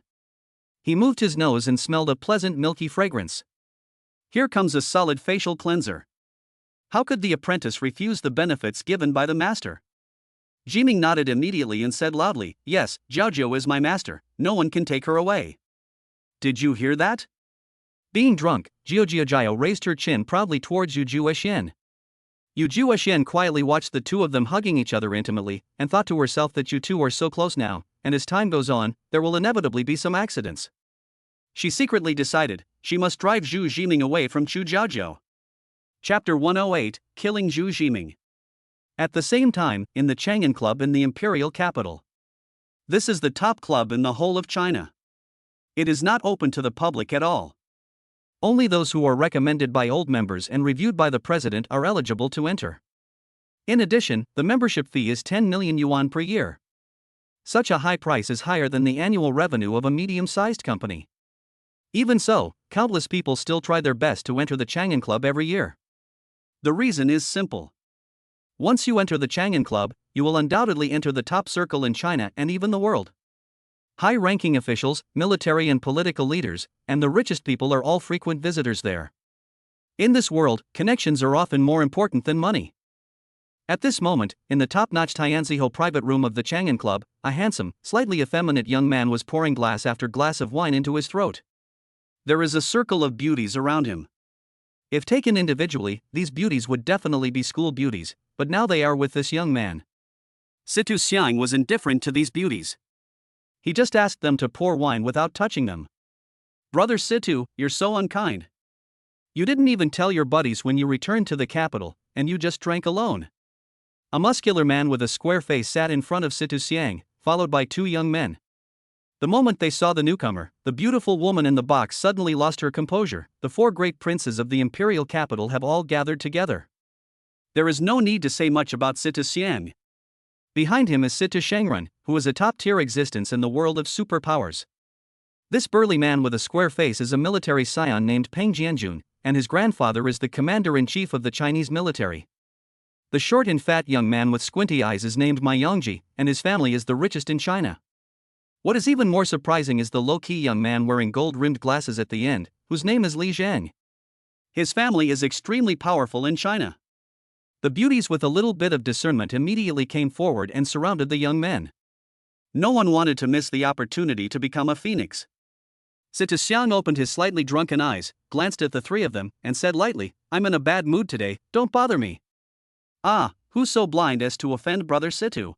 He moved his nose and smelled a pleasant milky fragrance. Here comes a solid facial cleanser. How could the apprentice refuse the benefits given by the master? Jiming nodded immediately and said loudly, "Yes, Jiaojiao is my master, no one can take her away." Did you hear that? Being drunk, Jiaojiao raised her chin proudly towards Yu Juexian. Yu Juexian quietly watched the two of them hugging each other intimately, and thought to herself that you two are so close now, and as time goes on, there will inevitably be some accidents. She secretly decided she must drive Zhu Jiming away from Chu Jiaojiao. Chapter 108, Killing Zhu Jiming. At the same time, in the Chang'an Club in the imperial capital. This is the top club in the whole of China. It is not open to the public at all. Only those who are recommended by old members and reviewed by the president are eligible to enter. In addition, the membership fee is 10 million yuan per year. Such a high price is higher than the annual revenue of a medium-sized company. Even so, countless people still try their best to enter the Chang'an Club every year. The reason is simple. Once you enter the Chang'an Club, you will undoubtedly enter the top circle in China and even the world. High-ranking officials, military and political leaders, and the richest people are all frequent visitors there. In this world, connections are often more important than money. At this moment, in the top-notch Tianziho private room of the Chang'an Club, a handsome, slightly effeminate young man was pouring glass after glass of wine into his throat. There is a circle of beauties around him. If taken individually, these beauties would definitely be school beauties, but now they are with this young man. Situ Xiang was indifferent to these beauties. He just asked them to pour wine without touching them. Brother Situ, you're so unkind. You didn't even tell your buddies when you returned to the capital, and you just drank alone. A muscular man with a square face sat in front of Situ Xiang, followed by two young men. The moment they saw the newcomer, the beautiful woman in the box suddenly lost her composure. The four great princes of the imperial capital have all gathered together. There is no need to say much about Situ Xiang. Behind him is Situ Shangren, who is a top-tier existence in the world of superpowers. This burly man with a square face is a military scion named Peng Jianjun, and his grandfather is the commander-in-chief of the Chinese military. The short and fat young man with squinty eyes is named Ma Yongji, and his family is the richest in China. What is even more surprising is the low-key young man wearing gold-rimmed glasses at the end, whose name is Li Zhang. His family is extremely powerful in China. The beauties with a little bit of discernment immediately came forward and surrounded the young men. No one wanted to miss the opportunity to become a phoenix. Situ Xiang opened his slightly drunken eyes, glanced at the three of them, and said lightly, "I'm in a bad mood today, don't bother me." Ah, who's so blind as to offend Brother Situ?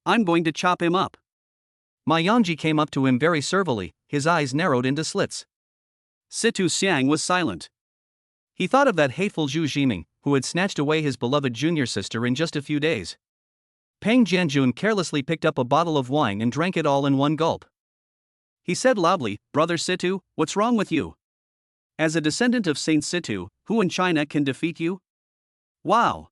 I'm going to chop him up. Ma Yongji came up to him very servilely, his eyes narrowed into slits. Situ Xiang was silent. He thought of that hateful Zhu Jiming, who had snatched away his beloved junior sister in just a few days. Peng Jianjun carelessly picked up a bottle of wine and drank it all in one gulp. He said loudly, "Brother Situ, what's wrong with you? As a descendant of Saint Situ, who in China can defeat you?" Wow!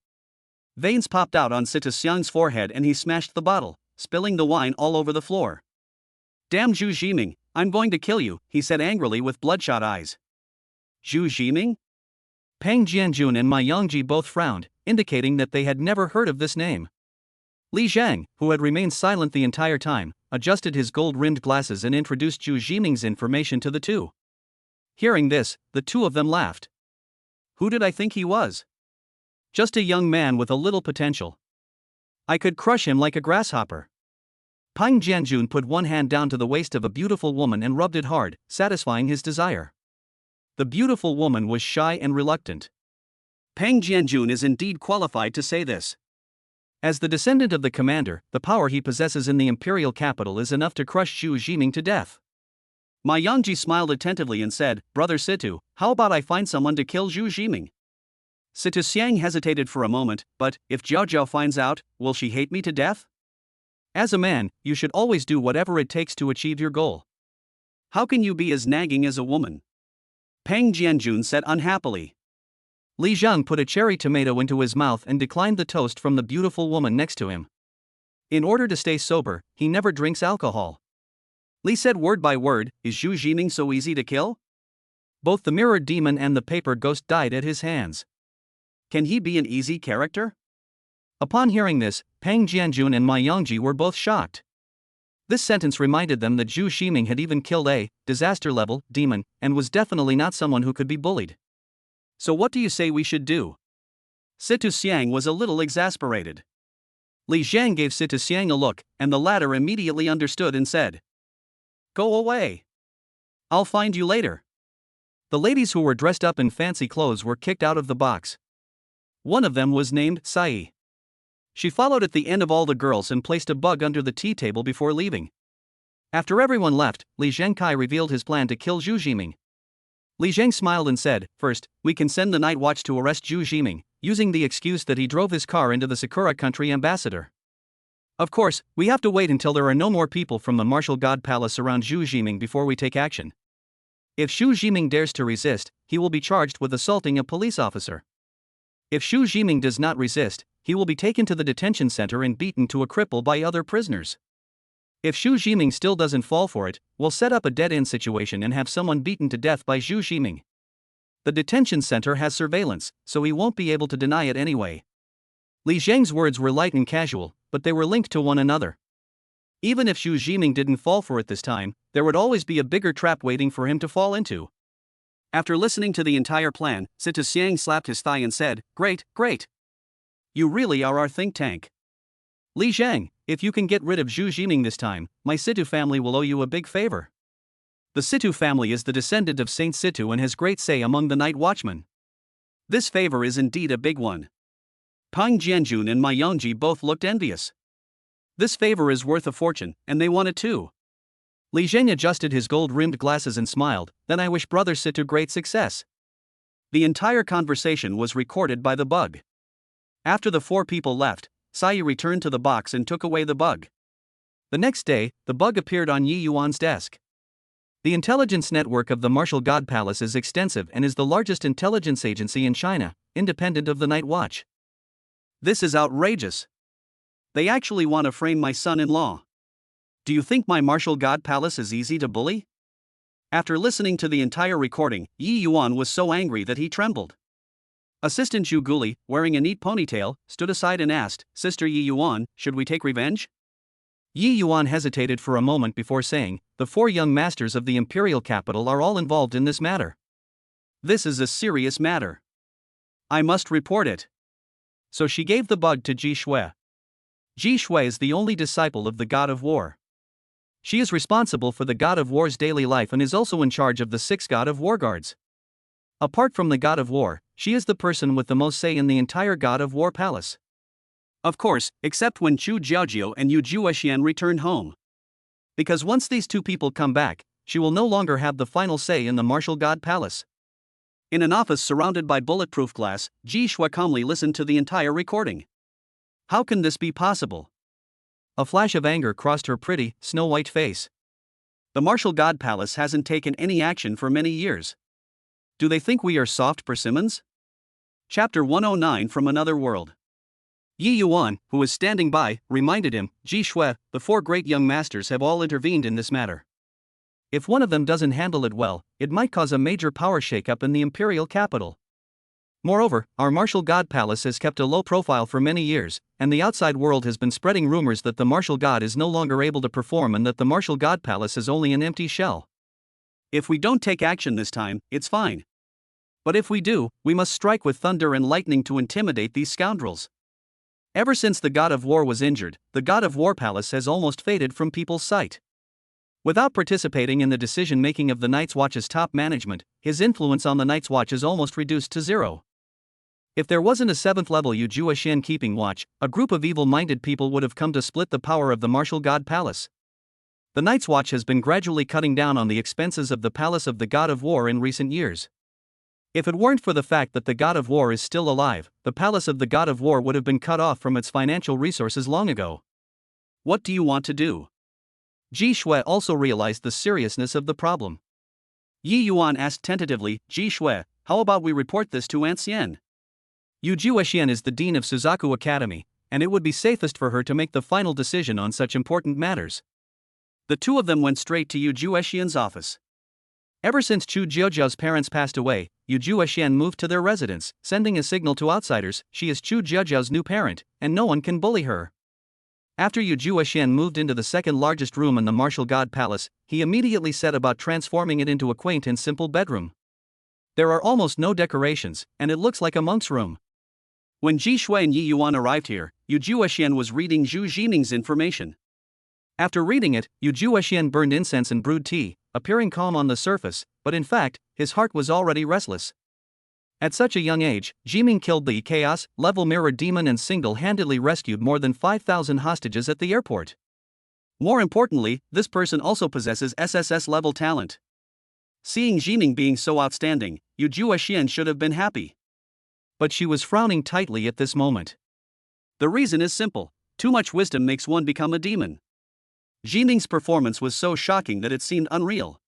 Veins popped out on Situ Xiang's forehead and he smashed the bottle, spilling the wine all over the floor. "Damn Zhu Jiming, I'm going to kill you," he said angrily with bloodshot eyes. Zhu Jiming? Peng Jianjun and Ma Yongji both frowned, indicating that they had never heard of this name. Li Zhang, who had remained silent the entire time, adjusted his gold-rimmed glasses and introduced Zhu Jiming's information to the two. Hearing this, the two of them laughed. Who did I think he was? Just a young man with a little potential. I could crush him like a grasshopper. Peng Jianjun put one hand down to the waist of a beautiful woman and rubbed it hard, satisfying his desire. The beautiful woman was shy and reluctant. Peng Jianjun is indeed qualified to say this. As the descendant of the commander, the power he possesses in the imperial capital is enough to crush Zhu Jiming to death. Ma Yongji smiled attentively and said, "Brother Situ, how about I find someone to kill Zhu Jiming?" Situ Xiang hesitated for a moment, but, if Jiao finds out, will she hate me to death? As a man, you should always do whatever it takes to achieve your goal. How can you be as nagging as a woman? Peng Jianjun said unhappily. Li Zhang put a cherry tomato into his mouth and declined the toast from the beautiful woman next to him. In order to stay sober, he never drinks alcohol. Li said word by word, "Is Zhu Jiming so easy to kill?" Both the mirrored demon and the paper ghost died at his hands. Can he be an easy character? Upon hearing this, Pang Jianjun and Ma Yongji were both shocked. This sentence reminded them that Zhu Jiming had even killed a disaster-level demon, and was definitely not someone who could be bullied. So what do you say we should do? Situ Xiang was a little exasperated. Li Zhang gave Situ Xiang a look, and the latter immediately understood and said, "Go away. I'll find you later." The ladies who were dressed up in fancy clothes were kicked out of the box. One of them was named Sai. She followed at the end of all the girls and placed a bug under the tea table before leaving. After everyone left, Li Zhengkai revealed his plan to kill Zhu Jiming. Li Zheng smiled and said, "First, we can send the night watch to arrest Zhu Jiming, using the excuse that he drove his car into the Sakura Country ambassador. Of course, we have to wait until there are no more people from the martial god palace around Zhu Jiming before we take action. If Zhu Jiming dares to resist, he will be charged with assaulting a police officer. If Zhu Jiming does not resist, he will be taken to the detention center and beaten to a cripple by other prisoners. If Zhu Jiming still doesn't fall for it, we'll set up a dead-end situation and have someone beaten to death by Zhu Jiming. The detention center has surveillance, so he won't be able to deny it anyway." Li Zheng's words were light and casual, but they were linked to one another. Even if Zhu Jiming didn't fall for it this time, there would always be a bigger trap waiting for him to fall into. After listening to the entire plan, Situ Xiang slapped his thigh and said, "Great, great. You really are our think tank. Li Zhang, if you can get rid of Zhu Jiming this time, my Situ family will owe you a big favor." The Situ family is the descendant of Saint Situ and has great say among the night watchmen. This favor is indeed a big one. Pang Jianjun and Ma Yongji both looked envious. This favor is worth a fortune, and they want it too. Li Zheng adjusted his gold-rimmed glasses and smiled, "Then I wish Brother Situ great success." The entire conversation was recorded by the bug. After the four people left, Sai returned to the box and took away the bug. The next day, the bug appeared on Yi Yuan's desk. The intelligence network of the Martial God Palace is extensive and is the largest intelligence agency in China, independent of the Night Watch. This is outrageous. They actually want to frame my son-in-law. Do you think my Martial God Palace is easy to bully? After listening to the entire recording, Yi Yuan was so angry that he trembled. Assistant Zhu Guli, wearing a neat ponytail, stood aside and asked, "Sister Yi Yuan, should we take revenge?" Yi Yuan hesitated for a moment before saying, "The four young masters of the imperial capital are all involved in this matter. This is a serious matter. I must report it." So she gave the bug to Ji Shui. Ji Shui is the only disciple of the God of War. She is responsible for the God of War's daily life and is also in charge of the 6 God of War guards. Apart from the God of War, she is the person with the most say in the entire God of War palace. Of course, except when Chu Jiaojiu and Yu Juexian return home. Because once these two people come back, she will no longer have the final say in the Martial God Palace. In an office surrounded by bulletproof glass, Ji Shui calmly listened to the entire recording. How can this be possible? A flash of anger crossed her pretty, snow-white face. The Martial God Palace hasn't taken any action for many years. Do they think we are soft persimmons? Chapter 109 From Another World. Yi Yuan, who was standing by, reminded him, "Ji Shui, the 4 great young masters have all intervened in this matter. If one of them doesn't handle it well, it might cause a major power shakeup in the imperial capital. Moreover, our Martial God Palace has kept a low profile for many years, and the outside world has been spreading rumors that the Martial God is no longer able to perform and that the Martial God Palace is only an empty shell. If we don't take action this time, it's fine. But if we do, we must strike with thunder and lightning to intimidate these scoundrels." Ever since the God of War was injured, the God of War Palace has almost faded from people's sight. Without participating in the decision-making of the Night's Watch's top management, his influence on the Night's Watch is almost reduced to zero. If there wasn't a 7th-level Yu Juexian keeping watch, a group of evil-minded people would have come to split the power of the Martial God Palace. The Night's Watch has been gradually cutting down on the expenses of the Palace of the God of War in recent years. If it weren't for the fact that the God of War is still alive, the Palace of the God of War would have been cut off from its financial resources long ago. What do you want to do? Ji Shui also realized the seriousness of the problem. Yi Yuan asked tentatively, "Ji Shui, how about we report this to Aunt Xian? Yu Juexian is the dean of Suzaku Academy, and it would be safest for her to make the final decision on such important matters. The two of them went straight to Yu Juexian's office. Ever since Chu Jiujiao's parents passed away, Yu Juexian moved to their residence, sending a signal to outsiders: she is Chu Jiujiao's new parent, and no one can bully her. After Yu Juexian moved into the second largest room in the martial god palace, he immediately set about transforming it into a quaint and simple bedroom. There are almost no decorations, and it looks like a monk's room. When Ji Shui and Yi Yuan arrived here, Yu Juexian was reading Zhu Jining's information. After reading it, Yu Juexian burned incense and brewed tea, appearing calm on the surface, but in fact, his heart was already restless. At such a young age, Jiming killed the Chaos level mirror demon and single-handedly rescued more than 5,000 hostages at the airport. More importantly, this person also possesses SSS level talent. Seeing Jiming being so outstanding, Yu Juexian should have been happy. But she was frowning tightly at this moment. The reason is simple: too much wisdom makes one become a demon. Jiming's performance was so shocking that it seemed unreal.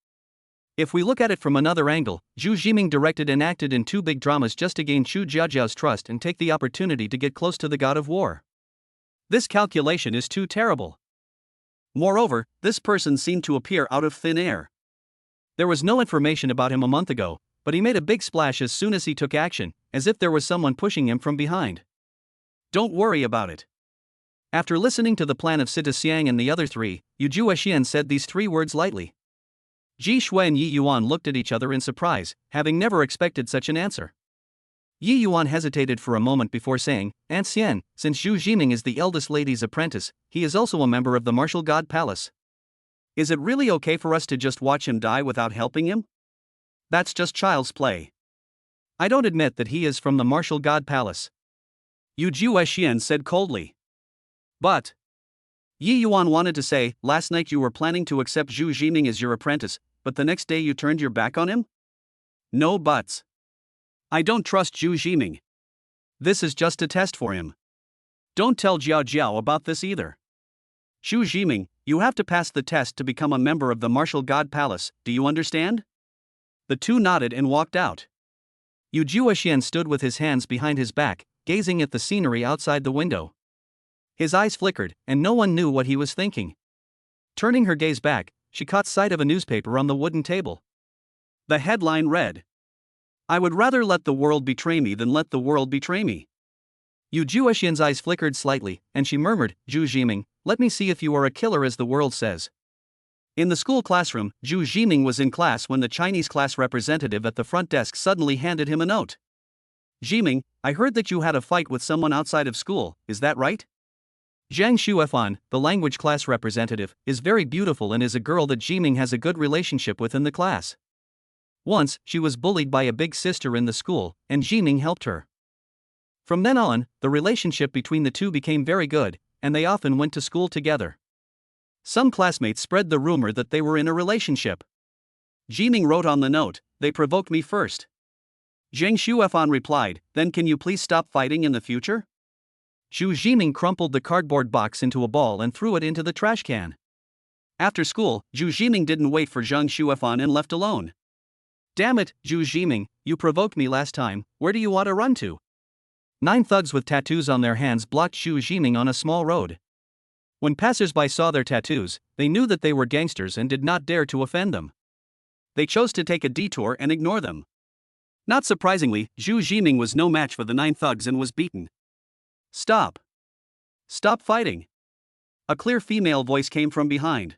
If we look at it from another angle, Zhu Jiming directed and acted in two big dramas just to gain Chu Jiajiao's trust and take the opportunity to get close to the god of war. This calculation is too terrible. Moreover, this person seemed to appear out of thin air. There was no information about him a month ago, but he made a big splash as soon as he took action, as if there was someone pushing him from behind. Don't worry about it. After listening to the plan of Sita Xiang and the other three, Yu Juexian said these three words lightly. Ji Shui and Yi Yuan looked at each other in surprise, having never expected such an answer. Yi Yuan hesitated for a moment before saying, "Aunt Xian, since Zhu Jiming is the eldest lady's apprentice, he is also a member of the Martial God Palace. Is it really okay for us to just watch him die without helping him? That's just child's play." "I don't admit that he is from the Martial God Palace," Yu Juexian said coldly. "But," Yi Yuan wanted to say, "last night you were planning to accept Zhu Jiming as your apprentice, but the next day you turned your back on him? No buts. I don't trust Zhu Jiming. This is just a test for him. Don't tell Jiao Jiao about this either. Zhu Jiming, you have to pass the test to become a member of the Martial God Palace, do you understand?" The two nodded and walked out. Yu Juexian stood with his hands behind his back, gazing at the scenery outside the window. His eyes flickered, and no one knew what he was thinking. Turning her gaze back, she caught sight of a newspaper on the wooden table. The headline read, "I would rather let the world betray me than let the world betray me." Yu Juexian's eyes flickered slightly, and she murmured, "Zhu Jiming, let me see if you are a killer as the world says." In the school classroom, Zhu Jiming was in class when the Chinese class representative at the front desk suddenly handed him a note. "Jiming, I heard that you had a fight with someone outside of school, is that right?" Zhang Xuefan, the language class representative, is very beautiful and is a girl that Jiming has a good relationship with in the class. Once, she was bullied by a big sister in the school, and Jiming helped her. From then on, the relationship between the two became very good, and they often went to school together. Some classmates spread the rumor that they were in a relationship. Jiming wrote on the note, "They provoked me first." Zhang Xuefan replied, "Then can you please stop fighting in the future?" Zhu Jiming crumpled the cardboard box into a ball and threw it into the trash can. After school, Zhu Jiming didn't wait for Zhang Xuefan and left alone. "Damn it, Zhu Jiming, you provoked me last time, where do you want to run to?" 9 thugs with tattoos on their hands blocked Zhu Jiming on a small road. When passers-by saw their tattoos, they knew that they were gangsters and did not dare to offend them. They chose to take a detour and ignore them. Not surprisingly, Zhu Jiming was no match for the 9 thugs and was beaten. "Stop. Stop fighting." A clear female voice came from behind.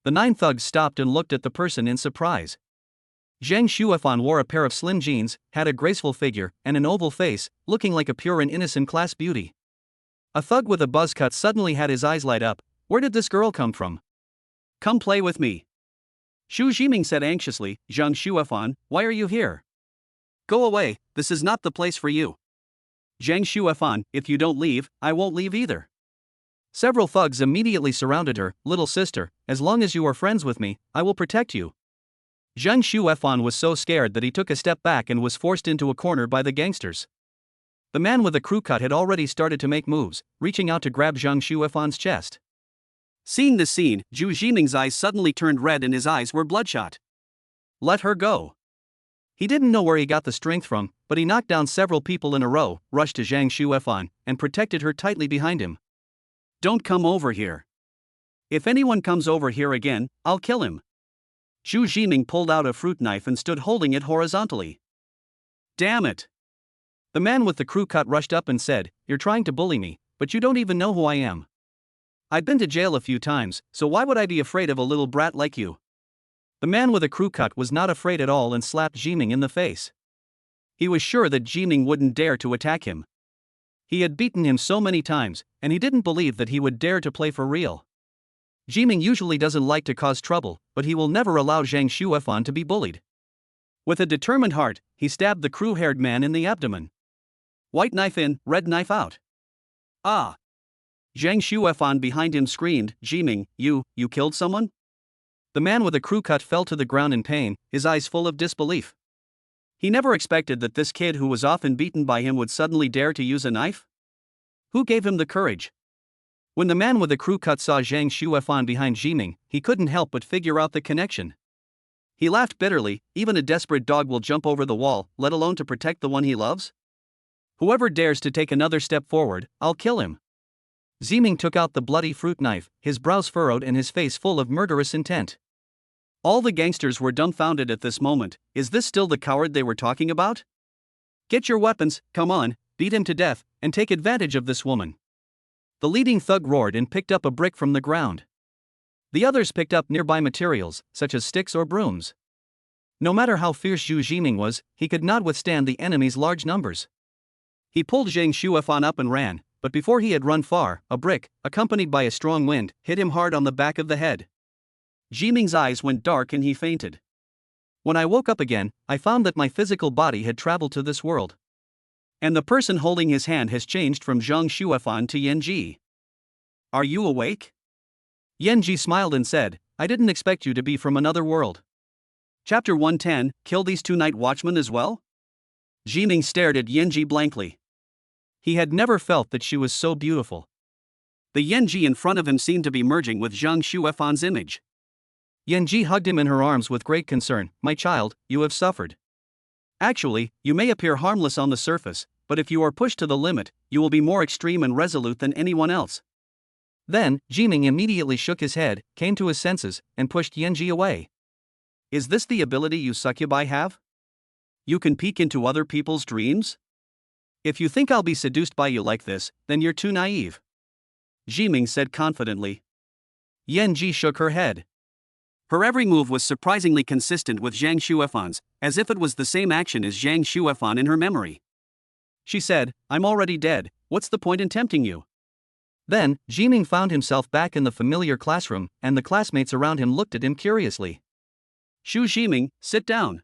The 9 thugs stopped and looked at the person in surprise. Zhang Xuefan wore a pair of slim jeans, had a graceful figure, and an oval face, looking like a pure and innocent class beauty. A thug with a buzz cut suddenly had his eyes light up. Where did this girl come from? "Come play with me." Zhu Jiming said anxiously, "Zhang Xuefan, why are you here?" "Go away, this is not the place for you." "Zhang Xuefan, if you don't leave, I won't leave either." Several thugs immediately surrounded her. "Little sister, as long as you are friends with me, I will protect you." Zhang Xuefan was so scared that he took a step back and was forced into a corner by the gangsters. The man with the crew cut had already started to make moves, reaching out to grab Zhang Xuefan's chest. Seeing this scene, Zhu Jiming's eyes suddenly turned red and his eyes were bloodshot. "Let her go." He didn't know where he got the strength from, but he knocked down several people in a row, rushed to Zhang Xuefan, and protected her tightly behind him. Don't come over here. If anyone comes over here again, I'll kill him. Zhu Jiming pulled out a fruit knife and stood holding it horizontally. Damn it! The man with the crew cut rushed up and said, "You're trying to bully me, but you don't even know who I am. I've been to jail a few times, so why would I be afraid of a little brat like you?" The man with a crew cut was not afraid at all and slapped Jiming in the face. He was sure that Jiming wouldn't dare to attack him. He had beaten him so many times, and he didn't believe that he would dare to play for real. Jiming usually doesn't like to cause trouble, but he will never allow Zhang Xuefan to be bullied. With a determined heart, he stabbed the crew-haired man in the abdomen. White knife in, red knife out. Ah! Zhang Xuefan behind him screamed, "Jiming, you killed someone?" The man with a crew cut fell to the ground in pain, his eyes full of disbelief. He never expected that this kid who was often beaten by him would suddenly dare to use a knife. Who gave him the courage? When the man with the crew cut saw Zhang Xuefan behind Jiming, he couldn't help but figure out the connection. He laughed bitterly. Even a desperate dog will jump over the wall, let alone to protect the one he loves. Whoever dares to take another step forward, I'll kill him. Jiming took out the bloody fruit knife, his brows furrowed and his face full of murderous intent. All the gangsters were dumbfounded at this moment. Is this still the coward they were talking about? Get your weapons, come on, beat him to death, and take advantage of this woman. The leading thug roared and picked up a brick from the ground. The others picked up nearby materials, such as sticks or brooms. No matter how fierce Zhu Jiming was, he could not withstand the enemy's large numbers. He pulled Zhang Xuefan up and ran, but before he had run far, a brick, accompanied by a strong wind, hit him hard on the back of the head. Jiming's eyes went dark and he fainted. When I woke up again, I found that my physical body had traveled to this world. And the person holding his hand has changed from Zhang Xuefan to Yanji. Are you awake? Yanji smiled and said, I didn't expect you to be from another world. Chapter 110, Kill these two night watchmen as well? Jiming stared at Yanji blankly. He had never felt that she was so beautiful. The Yanji in front of him seemed to be merging with Zhang Xuefan's image. Yanji hugged him in her arms with great concern. My child, you have suffered. Actually, you may appear harmless on the surface, but if you are pushed to the limit, you will be more extreme and resolute than anyone else. Then, Jiming immediately shook his head, came to his senses, and pushed Yanji away. Is this the ability you succubi have? You can peek into other people's dreams? If you think I'll be seduced by you like this, then you're too naive. Jiming said confidently. Yanji shook her head. Her every move was surprisingly consistent with Zhang Xuefan's, as if it was the same action as Zhang Xuefan in her memory. She said, I'm already dead, what's the point in tempting you? Then, Jiming found himself back in the familiar classroom, and the classmates around him looked at him curiously. Zhu Jiming, sit down.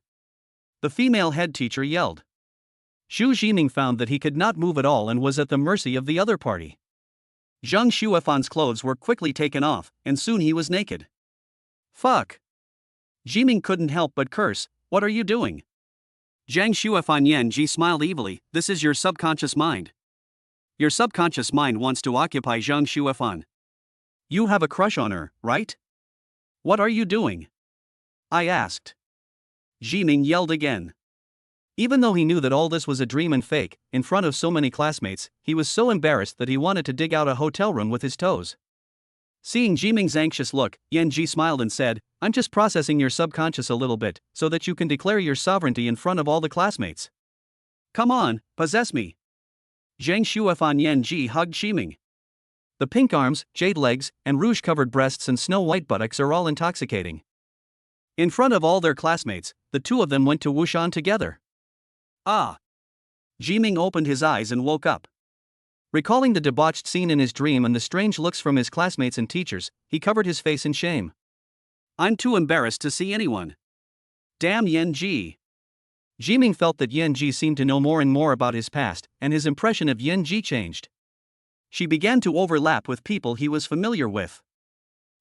The female head teacher yelled. Zhu Jiming found that he could not move at all and was at the mercy of the other party. Zhang Xuefan's clothes were quickly taken off, and soon he was naked. Fuck. Jiming couldn't help but curse, what are you doing? Zhang Xuefan Yanji smiled evilly, this is your subconscious mind. Your subconscious mind wants to occupy Zhang Xuefan. You have a crush on her, right? What are you doing? I asked. Jiming yelled again. Even though he knew that all this was a dream and fake, in front of so many classmates, he was so embarrassed that he wanted to dig out a hotel room with his toes. Seeing Jiming's anxious look, Yanji smiled and said, I'm just processing your subconscious a little bit, so that you can declare your sovereignty in front of all the classmates. Come on, possess me. Zhang Xuefan Yanji hugged Jiming. The pink arms, jade legs, and rouge-covered breasts and snow-white buttocks are all intoxicating. In front of all their classmates, the two of them went to Wushan together. Ah! Jiming opened his eyes and woke up. Recalling the debauched scene in his dream and the strange looks from his classmates and teachers, he covered his face in shame. I'm too embarrassed to see anyone. Damn Yanji. Jiming felt that Yanji seemed to know more and more about his past, and his impression of Yanji changed. She began to overlap with people he was familiar with.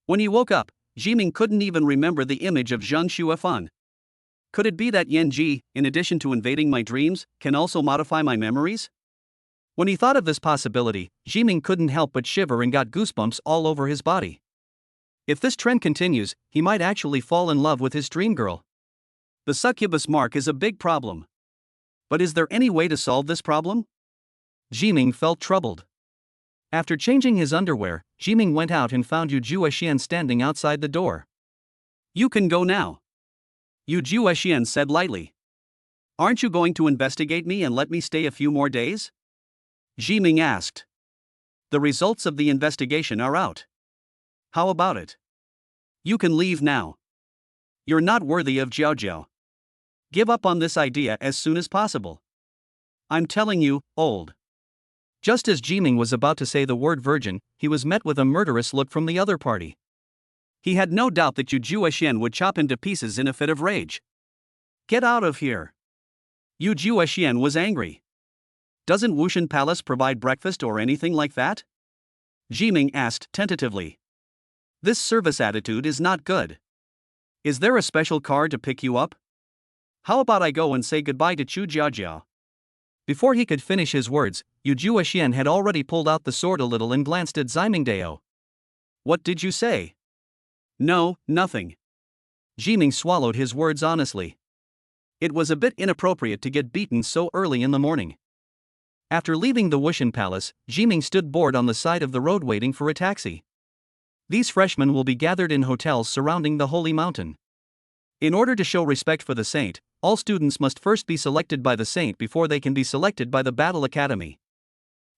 When he woke up, Jiming couldn't even remember the image of Zhang Xuefan. Could it be that Yanji, in addition to invading my dreams, can also modify my memories? When he thought of this possibility, Jiming couldn't help but shiver and got goosebumps all over his body. If this trend continues, he might actually fall in love with his dream girl. The succubus mark is a big problem. But is there any way to solve this problem? Jiming felt troubled. After changing his underwear, Jiming went out and found Yu Juexian standing outside the door. You can go now, Yu Juexian said lightly. Aren't you going to investigate me and let me stay a few more days? Jiming asked. The results of the investigation are out. How about it? You can leave now. You're not worthy of Jiaojiao. Give up on this idea as soon as possible. I'm telling you, old. Just as Jiming was about to say the word virgin, he was met with a murderous look from the other party. He had no doubt that Yu Juexian would chop him to pieces in a fit of rage. Get out of here. Yu Juexian was angry. Doesn't Wushan Palace provide breakfast or anything like that? Jiming asked tentatively. This service attitude is not good. Is there a special car to pick you up? How about I go and say goodbye to Chu Jiajiao? Before he could finish his words, Yu Juexian had already pulled out the sword a little and glanced at Ximingdao. What did you say? No, nothing. Jiming swallowed his words honestly. It was a bit inappropriate to get beaten so early in the morning. After leaving the Wushan Palace, Jiming stood bored on the side of the road waiting for a taxi. These freshmen will be gathered in hotels surrounding the holy mountain. In order to show respect for the saint, all students must first be selected by the saint before they can be selected by the Battle Academy.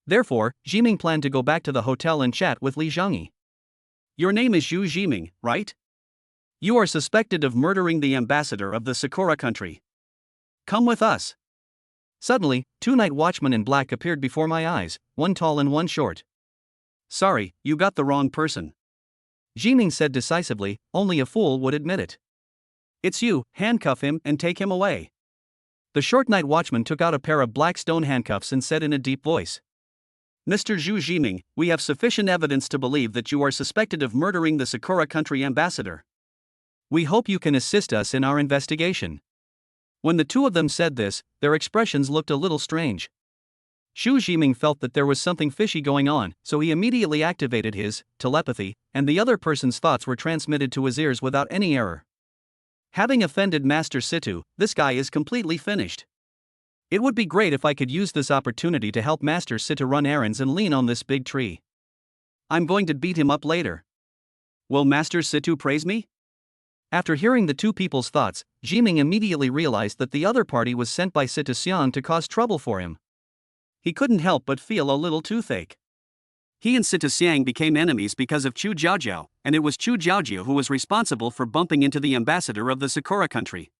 Therefore, Jiming planned to go back to the hotel and chat with Li Zhangyi. Your name is Yu Jiming, right? You are suspected of murdering the ambassador of the Sakura country. Come with us. Suddenly, two night watchmen in black appeared before my eyes, one tall and one short. Sorry, you got the wrong person. Jiming said decisively, only a fool would admit it. It's you, handcuff him and take him away. The short night watchman took out a pair of black stone handcuffs and said in a deep voice. Mr. Zhu Jiming, we have sufficient evidence to believe that you are suspected of murdering the Sakura country ambassador. We hope you can assist us in our investigation. When the two of them said this, their expressions looked a little strange. Zhu Jiming felt that there was something fishy going on, so he immediately activated his telepathy, and the other person's thoughts were transmitted to his ears without any error. Having offended Master Situ, this guy is completely finished. It would be great if I could use this opportunity to help Master Situ run errands and lean on this big tree. I'm going to beat him up later. Will Master Situ praise me? After hearing the two people's thoughts, Jiming immediately realized that the other party was sent by Situ Xian to cause trouble for him. He couldn't help but feel a little toothache. He and Situ Xiang became enemies because of Chu Jiaojiao, and it was Chu Jiaojiao who was responsible for bumping into the ambassador of the Sakura country.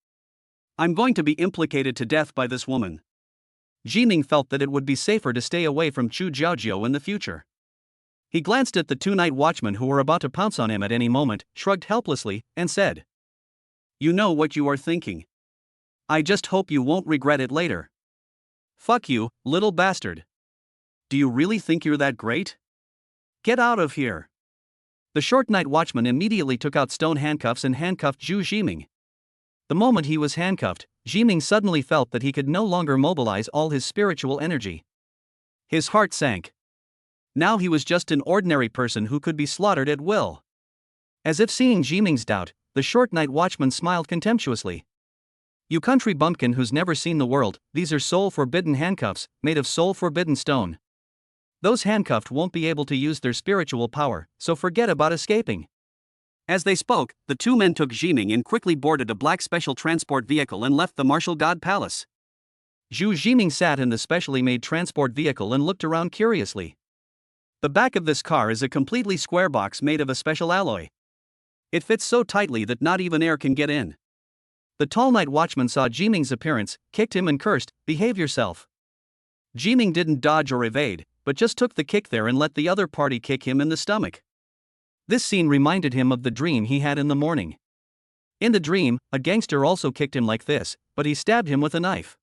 I'm going to be implicated to death by this woman. Jiming felt that it would be safer to stay away from Chu Jiaojiao in the future. He glanced at the two night watchmen who were about to pounce on him at any moment, shrugged helplessly, and said, You know what you are thinking. I just hope you won't regret it later. Fuck you, little bastard. Do you really think you're that great? Get out of here. The short night watchman immediately took out stone handcuffs and handcuffed Zhu Jiming. The moment he was handcuffed, Jiming suddenly felt that he could no longer mobilize all his spiritual energy. His heart sank. Now he was just an ordinary person who could be slaughtered at will. As if seeing Jiming's doubt, the short night watchman smiled contemptuously. You country bumpkin who's never seen the world, these are soul-forbidden handcuffs, made of soul-forbidden stone. Those handcuffed won't be able to use their spiritual power, so forget about escaping. As they spoke, the two men took Jiming and quickly boarded a black special transport vehicle and left the martial god palace. Zhu Jiming sat in the specially made transport vehicle and looked around curiously. The back of this car is a completely square box made of a special alloy. It fits so tightly that not even air can get in. The tall night watchman saw Jiming's appearance, kicked him and cursed, "Behave yourself." Jiming didn't dodge or evade, but just took the kick there and let the other party kick him in the stomach. This scene reminded him of the dream he had in the morning. In the dream, a gangster also kicked him like this, but he stabbed him with a knife.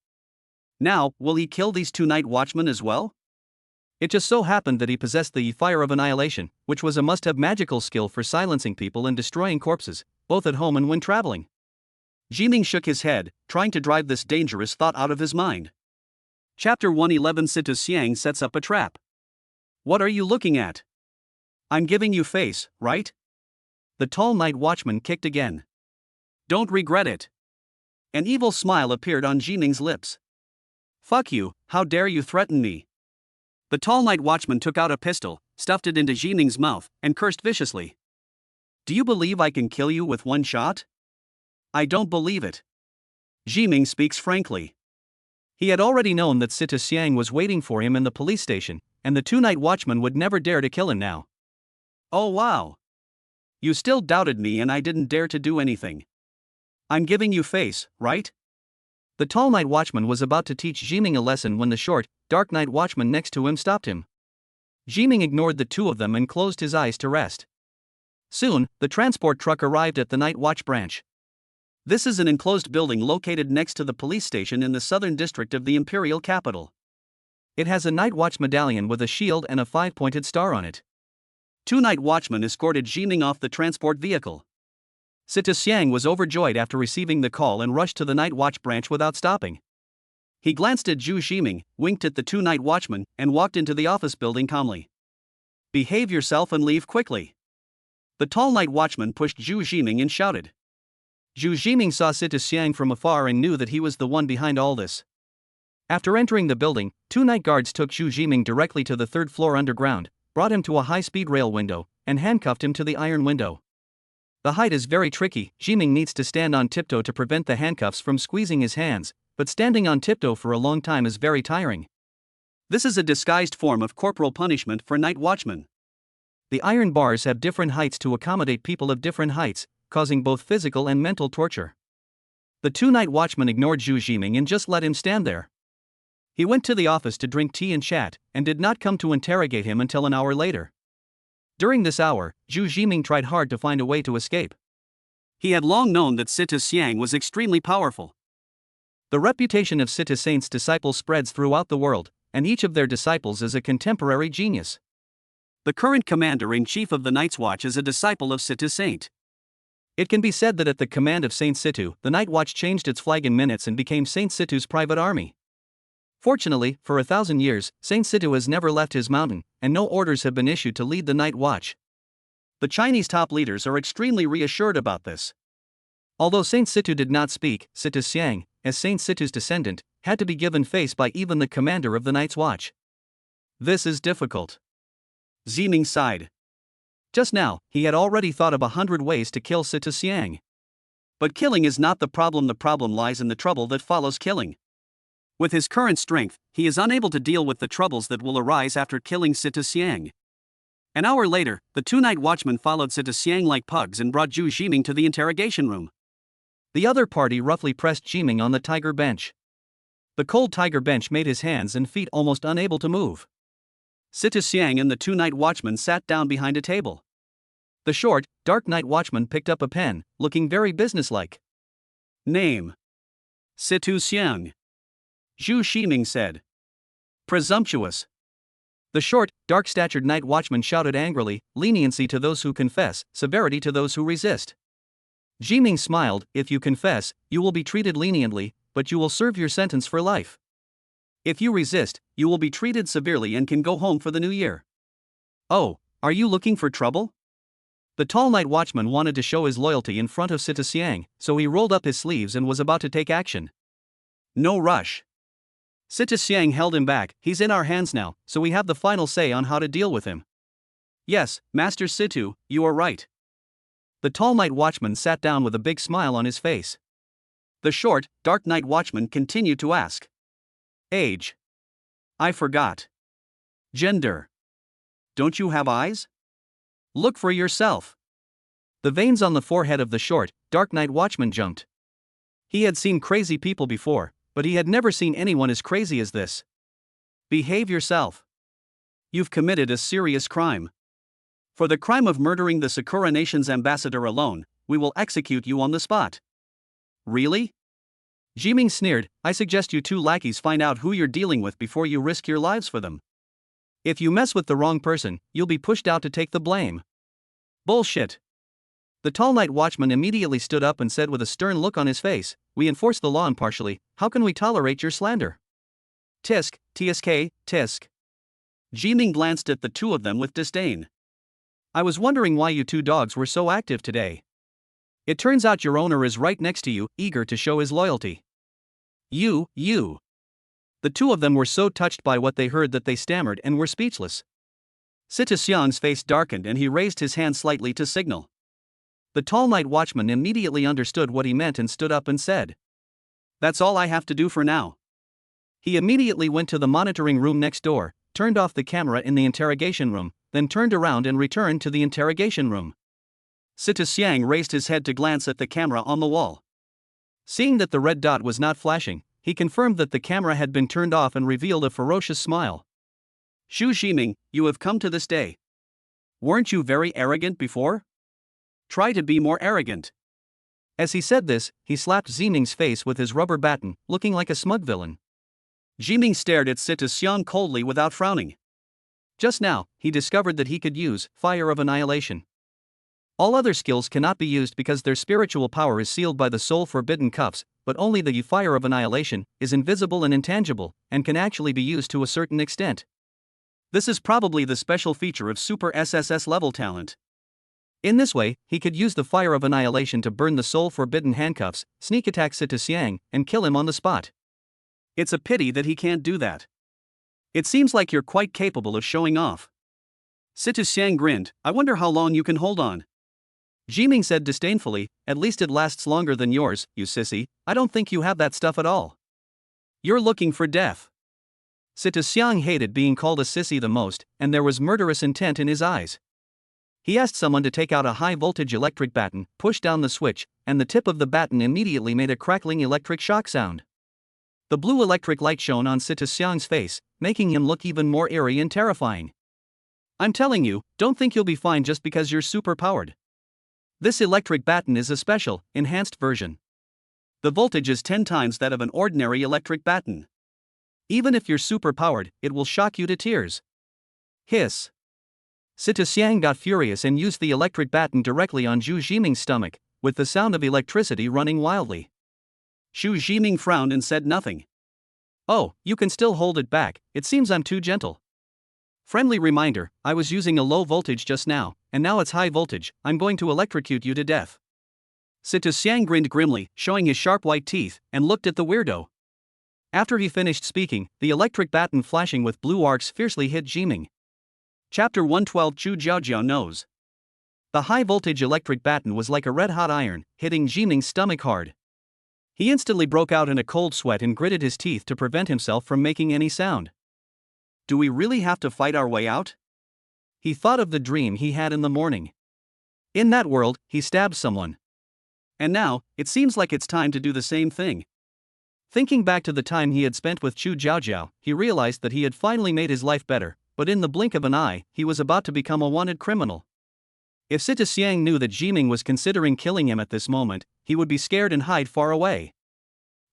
Now, will he kill these two night watchmen as well? It just so happened that he possessed the Fire of Annihilation, which was a must-have magical skill for silencing people and destroying corpses, both at home and when traveling. Jiming shook his head, trying to drive this dangerous thought out of his mind. Chapter 111 Situ Xiang sets up a trap. What are you looking at? I'm giving you face, right? The tall night watchman kicked again. Don't regret it. An evil smile appeared on Jiming's lips. Fuck you, how dare you threaten me? The tall night watchman took out a pistol, stuffed it into Jiming's mouth, and cursed viciously. Do you believe I can kill you with one shot? I don't believe it. Jiming speaks frankly. He had already known that Sita Xiang was waiting for him in the police station, and the two night watchmen would never dare to kill him now. Oh wow. You still doubted me and I didn't dare to do anything. I'm giving you face, right? The tall night watchman was about to teach Jiming a lesson when the short, dark night watchman next to him stopped him. Jiming ignored the two of them and closed his eyes to rest. Soon, the transport truck arrived at the night watch branch. This is an enclosed building located next to the police station in the southern district of the imperial capital. It has a night watch medallion with a shield and a 5-pointed star on it. Two night watchmen escorted Jiming off the transport vehicle. Sita Xiang was overjoyed after receiving the call and rushed to the night watch branch without stopping. He glanced at Zhu Jiming, winked at the two night watchmen, and walked into the office building calmly. Behave yourself and leave quickly. The tall night watchman pushed Zhu Jiming and shouted. Zhu Jiming saw Sita Xiang from afar and knew that he was the one behind all this. After entering the building, two night guards took Zhu Jiming directly to the third floor underground, brought him to a high-speed rail window, and handcuffed him to the iron window. The height is very tricky. Jiming needs to stand on tiptoe to prevent the handcuffs from squeezing his hands, but standing on tiptoe for a long time is very tiring. This is a disguised form of corporal punishment for night watchmen. The iron bars have different heights to accommodate people of different heights, causing both physical and mental torture. The two night watchmen ignored Zhu Jiming and just let him stand there. He went to the office to drink tea and chat, and did not come to interrogate him until an hour later. During this hour, Zhu Jiming tried hard to find a way to escape. He had long known that Sita Xiang was extremely powerful. The reputation of Sita Saint's disciples spreads throughout the world, and each of their disciples is a contemporary genius. The current commander-in-chief of the Night's Watch is a disciple of Sita Saint. It can be said that at the command of Saint Situ, the Night Watch changed its flag in minutes and became Saint Situ's private army. Fortunately, for 1,000 years, Saint Situ has never left his mountain, and no orders have been issued to lead the Night Watch. The Chinese top leaders are extremely reassured about this. Although Saint Situ did not speak, Sita Xiang, as Saint Situ's descendant, had to be given face by even the commander of the Night's Watch. This is difficult. Jiming sighed. Just now, he had already thought of 100 ways to kill Sita Xiang. But killing is not the problem lies in the trouble that follows killing. With his current strength, he is unable to deal with the troubles that will arise after killing Sita Xiang. An hour later, the two night watchmen followed Sita Xiang like pugs and brought Zhu Jiming to the interrogation room. The other party roughly pressed Jiming on the tiger bench. The cold tiger bench made his hands and feet almost unable to move. Sita Xiang and the two night watchmen sat down behind a table. The short, dark night watchman picked up a pen, looking very businesslike. Name: Sita Xiang. Zhu Jiming said. Presumptuous. The short, dark-statured night watchman shouted angrily, leniency to those who confess, severity to those who resist. Jiming smiled, if you confess, you will be treated leniently, but you will serve your sentence for life. If you resist, you will be treated severely and can go home for the new year. Oh, are you looking for trouble? The tall night watchman wanted to show his loyalty in front of Sita Xiang, so he rolled up his sleeves and was about to take action. No rush. Sita Xiang held him back. He's in our hands now, so we have the final say on how to deal with him. Yes, Master Situ, you are right. The tall night watchman sat down with a big smile on his face. The short, dark night watchman continued to ask. Age. I forgot. Gender. Don't you have eyes? Look for yourself. The veins on the forehead of the short, dark night watchman jumped. He had seen crazy people before, but he had never seen anyone as crazy as this. Behave yourself. You've committed a serious crime. For the crime of murdering the Sakura Nation's ambassador alone, we will execute you on the spot. Really? Jiming sneered, I suggest you two lackeys find out who you're dealing with before you risk your lives for them. If you mess with the wrong person, you'll be pushed out to take the blame. Bullshit. The tall night watchman immediately stood up and said with a stern look on his face, we enforce the law impartially, how can we tolerate your slander? Tisk, tsk, tisk. Jiming glanced at the two of them with disdain. I was wondering why you two dogs were so active today. It turns out your owner is right next to you, eager to show his loyalty. You. The two of them were so touched by what they heard that they stammered and were speechless. Sita Xiang's face darkened and he raised his hand slightly to signal. The tall night watchman immediately understood what he meant and stood up and said, "That's all I have to do for now." He immediately went to the monitoring room next door, turned off the camera in the interrogation room, then turned around and returned to the interrogation room. Sita Xiang raised his head to glance at the camera on the wall. Seeing that the red dot was not flashing, he confirmed that the camera had been turned off and revealed a ferocious smile. "Xu Ximing, you have come to this day. Weren't you very arrogant before? Try to be more arrogant." As he said this, he slapped Ximing's face with his rubber baton, looking like a smug villain. Ximing stared at Sita Xiang coldly without frowning. Just now, he discovered that he could use Fire of Annihilation. All other skills cannot be used because their spiritual power is sealed by the soul forbidden cuffs, but only the Fire of Annihilation is invisible and intangible, and can actually be used to a certain extent. This is probably the special feature of Super SSS level talent. In this way, he could use the Fire of Annihilation to burn the soul forbidden handcuffs, sneak attack Sita Xiang, and kill him on the spot. It's a pity that he can't do that. It seems like you're quite capable of showing off. Sita Xiang grinned. "I wonder how long you can hold on." Ximing said disdainfully, "At least it lasts longer than yours, you sissy. I don't think you have that stuff at all. You're looking for death." Sita Xiang hated being called a sissy the most, and there was murderous intent in his eyes. He asked someone to take out a high-voltage electric baton, pushed down the switch, and the tip of the baton immediately made a crackling electric shock sound. The blue electric light shone on Sita Xiang's face, making him look even more eerie and terrifying. "I'm telling you, don't think you'll be fine just because you're super-powered. This electric baton is a special, enhanced version. The voltage is 10 times that of an ordinary electric baton. Even if you're super-powered, it will shock you to tears." Hiss. Sita Xiang got furious and used the electric baton directly on Xu Ximing's stomach, with the sound of electricity running wildly. Xu Ximing frowned and said nothing. "Oh, you can still hold it back, it seems I'm too gentle. Friendly reminder, I was using a low voltage just now, and now it's high voltage, I'm going to electrocute you to death." Sita Xiang grinned grimly, showing his sharp white teeth, and looked at the weirdo. After he finished speaking, the electric baton flashing with blue arcs fiercely hit Ximing. Chapter 112 Chu Jiaojiao knows. The high-voltage electric baton was like a red-hot iron, hitting Ximing's stomach hard. He instantly broke out in a cold sweat and gritted his teeth to prevent himself from making any sound. Do we really have to fight our way out? He thought of the dream he had in the morning. In that world, he stabbed someone. And now, it seems like it's time to do the same thing. Thinking back to the time he had spent with Chu Jiaojiao, he realized that he had finally made his life better, but in the blink of an eye, he was about to become a wanted criminal. If Sita Xiang knew that Ximing was considering killing him at this moment, he would be scared and hide far away.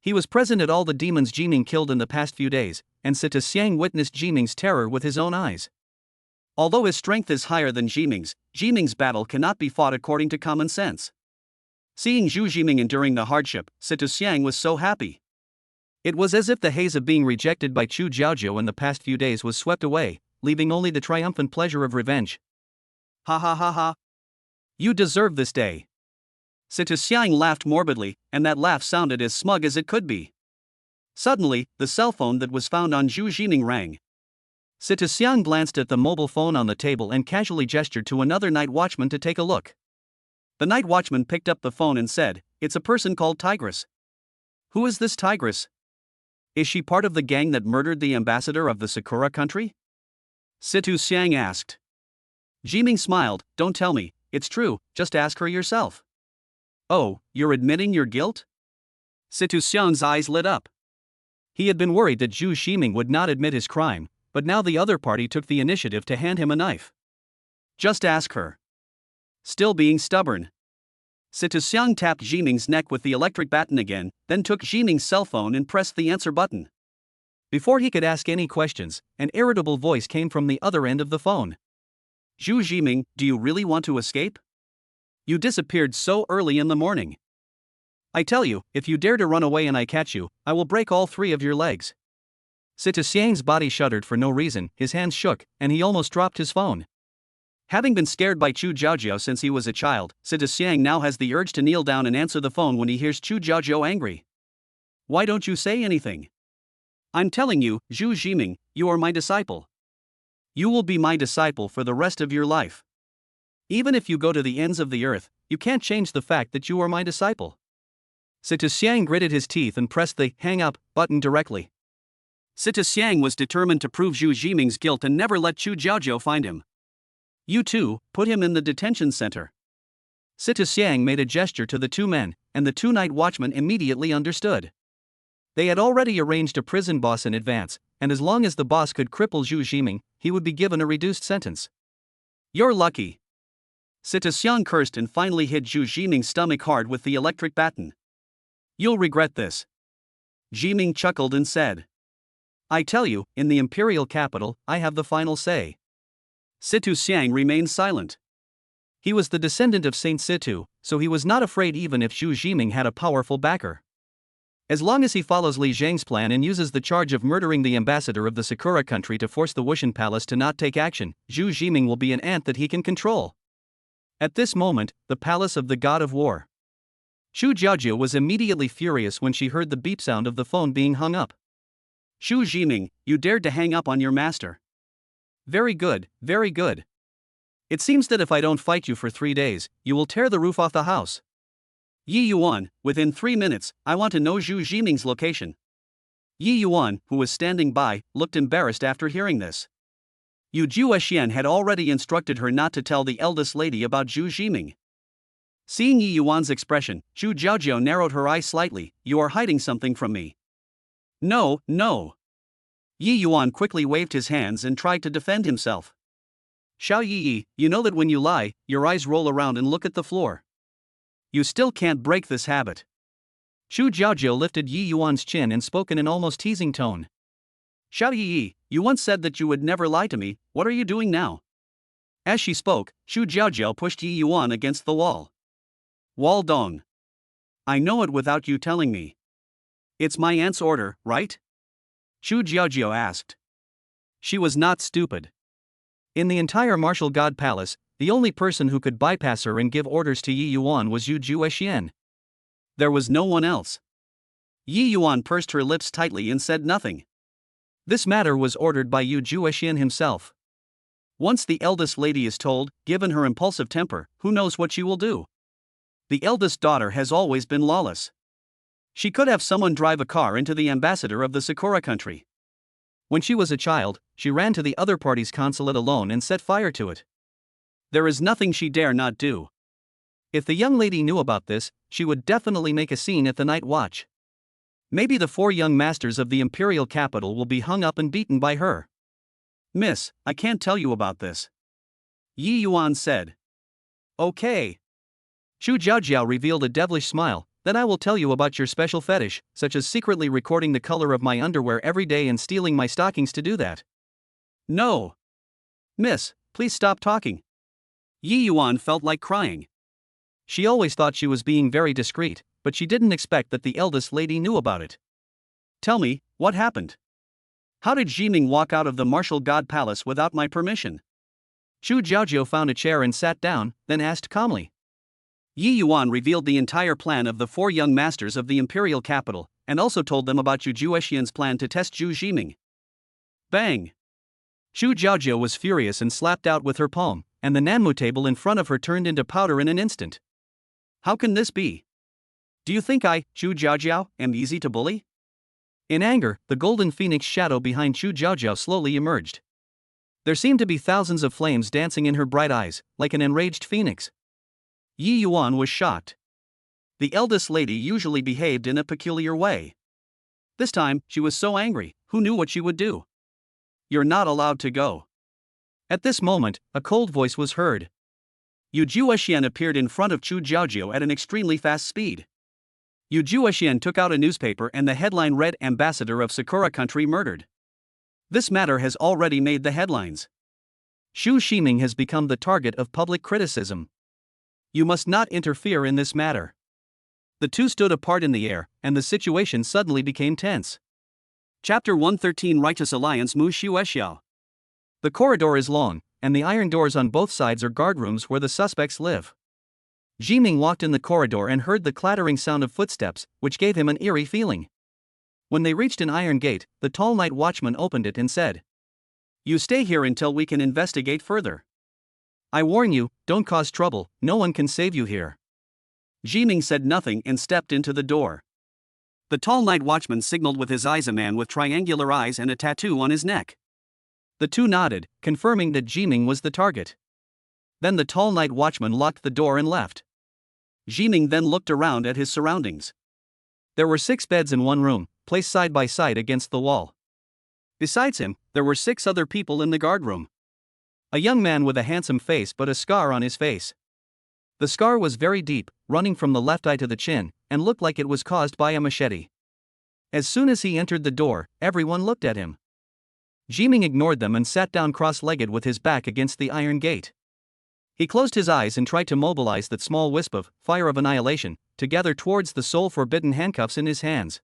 He was present at all the demons Ximing killed in the past few days, and Sita Xiang witnessed Ximing's terror with his own eyes. Although his strength is higher than Ximing's battle cannot be fought according to common sense. Seeing Xu Ximing enduring the hardship, Sita Xiang was so happy. It was as if the haze of being rejected by Chu Jiaojiao in the past few days was swept away, leaving only the triumphant pleasure of revenge. "Ha ha ha ha. You deserve this day." Sita Xiang laughed morbidly, and that laugh sounded as smug as it could be. Suddenly, the cell phone that was found on Xu Ximing rang. Sita Xiang glanced at the mobile phone on the table and casually gestured to another night watchman to take a look. The night watchman picked up the phone and said, "It's a person called Tigress." "Who is this Tigress? Is she part of the gang that murdered the ambassador of the Sakura country?" Sita Xiang asked. Ximing smiled, "Don't tell me, it's true, just ask her yourself." "Oh, you're admitting your guilt?" Sita Xiang's eyes lit up. He had been worried that Xu Ximing would not admit his crime, but now the other party took the initiative to hand him a knife. "Just ask her." Still being stubborn, Sita Xiang tapped Ximing's neck with the electric baton again, then took Ximing's cell phone and pressed the answer button. Before he could ask any questions, an irritable voice came from the other end of the phone. "Xu Ximing, do you really want to escape? You disappeared so early in the morning. I tell you, if you dare to run away and I catch you, I will break all 3 of your legs." Sita Xiang's body shuddered for no reason, his hands shook, and he almost dropped his phone. Having been scared by Chu Jiaojiao since he was a child, Sita Xiang now has the urge to kneel down and answer the phone when he hears Chu Jiaojiao angry. Why don't you say anything? I'm telling you, Zhu Jiming, you are my disciple. You will be my disciple for the rest of your life. Even if you go to the ends of the earth, you can't change the fact that you are my disciple. Sita Xiang gritted his teeth and pressed the hang up button directly. Sita Xiang was determined to prove Zhu Jiming's guilt and never let Chu Jiaojiao find him. You two, put him in the detention center. Sita Xiang made a gesture to the two men, and the two night watchmen immediately understood. They had already arranged a prison boss in advance, and as long as the boss could cripple Zhu Jiming, he would be given a reduced sentence. You're lucky. Sita Xiang cursed and finally hit Zhu Jiming's stomach hard with the electric baton. You'll regret this. Jiming chuckled and said. I tell you, in the imperial capital, I have the final say. Sita Xiang remained silent. He was the descendant of Saint Situ, so he was not afraid even if Zhu Jiming had a powerful backer. As long as he follows Li Zhang's plan and uses the charge of murdering the ambassador of the Sakura country to force the Wushan Palace to not take action, Zhu Jiming will be an ant that he can control. At this moment, the palace of the god of war. Chu Jiaojiao was immediately furious when she heard the beep sound of the phone being hung up. Zhu Jiming, you dared to hang up on your master. Very good, very good. It seems that if I don't fight you for 3 days, you will tear the roof off the house. Yi Yuan, within 3 minutes, I want to know Zhu Jiming's location. Yi Yuan, who was standing by, looked embarrassed after hearing this. Yu Juexian had already instructed her not to tell the eldest lady about Zhu Jiming. Seeing Yi Yuan's expression, Zhu Jiaojiao narrowed her eyes slightly. You are hiding something from me. No, no. Yi Yuan quickly waved his hands and tried to defend himself. Xiao Yi, you know that when you lie, your eyes roll around and look at the floor. You still can't break this habit. Chu Jiaojiao lifted Yi Yuan's chin and spoke in an almost teasing tone. Xiao Yi, you once said that you would never lie to me, what are you doing now? As she spoke, Chu Jiaojiao pushed Yi Yuan against the wall. Wall Dong. I know it without you telling me. It's my aunt's order, right? Chu Jiaojiao asked. She was not stupid. In the entire martial god palace, the only person who could bypass her and give orders to Yi Yuan was Yu Juexian. There was no one else. Yi Yuan pursed her lips tightly and said nothing. This matter was ordered by Yu Juexian himself. Once the eldest lady is told, given her impulsive temper, who knows what she will do? The eldest daughter has always been lawless. She could have someone drive a car into the ambassador of the Sakura country. When she was a child, she ran to the other party's consulate alone and set fire to it. There is nothing she dare not do. If the young lady knew about this, she would definitely make a scene at the night watch. Maybe the 4 young masters of the imperial capital will be hung up and beaten by her. Miss, I can't tell you about this. Yi Yuan said. Okay. Chu Jiaojiao revealed a devilish smile. Then I will tell you about your special fetish, such as secretly recording the color of my underwear every day and stealing my stockings to do that. No. Miss, please stop talking. Yi Yuan felt like crying. She always thought she was being very discreet, but she didn't expect that the eldest lady knew about it. Tell me, what happened? How did Jiming walk out of the martial god palace without my permission? Chu Jiaojiao found a chair and sat down, then asked calmly. Yi Yuan revealed the entire plan of the 4 young masters of the imperial capital, and also told them about Yu Juexian's plan to test Zhu Jiming. Bang! Chu Jiaojiao was furious and slapped out with her palm, and the Nanmu table in front of her turned into powder in an instant. How can this be? Do you think I, Chu Jiaojiao, am easy to bully? In anger, the golden phoenix shadow behind Chu Jiaojiao slowly emerged. There seemed to be thousands of flames dancing in her bright eyes, like an enraged phoenix. Yi Yuan was shocked. The eldest lady usually behaved in a peculiar way. This time, she was so angry, who knew what she would do? You're not allowed to go. At this moment, a cold voice was heard. Yu Juexian appeared in front of Chu Jiaojiao at an extremely fast speed. Yu Juexian took out a newspaper and the headline read Ambassador of Sakura Country murdered. This matter has already made the headlines. Zhu Jiming has become the target of public criticism. You must not interfere in this matter. The two stood apart in the air, and the situation suddenly became tense. Chapter 113 Righteous Alliance Mu Xuexiao. The corridor is long, and the iron doors on both sides are guardrooms where the suspects live. Jiming walked in the corridor and heard the clattering sound of footsteps, which gave him an eerie feeling. When they reached an iron gate, the tall night watchman opened it and said, "You stay here until we can investigate further. I warn you, don't cause trouble, no one can save you here." Jiming said nothing and stepped into the door. The tall night watchman signaled with his eyes, a man with triangular eyes and a tattoo on his neck. The two nodded, confirming that Jiming was the target. Then the tall night watchman locked the door and left. Jiming then looked around at his surroundings. There were 6 beds in one room, placed side by side against the wall. Besides him, there were 6 other people in the guardroom. A young man with a handsome face but a scar on his face. The scar was very deep, running from the left eye to the chin, and looked like it was caused by a machete. As soon as he entered the door, everyone looked at him. Jiming ignored them and sat down cross-legged with his back against the iron gate. He closed his eyes and tried to mobilize that small wisp of fire of annihilation to gather towards the soul-forbidden handcuffs in his hands.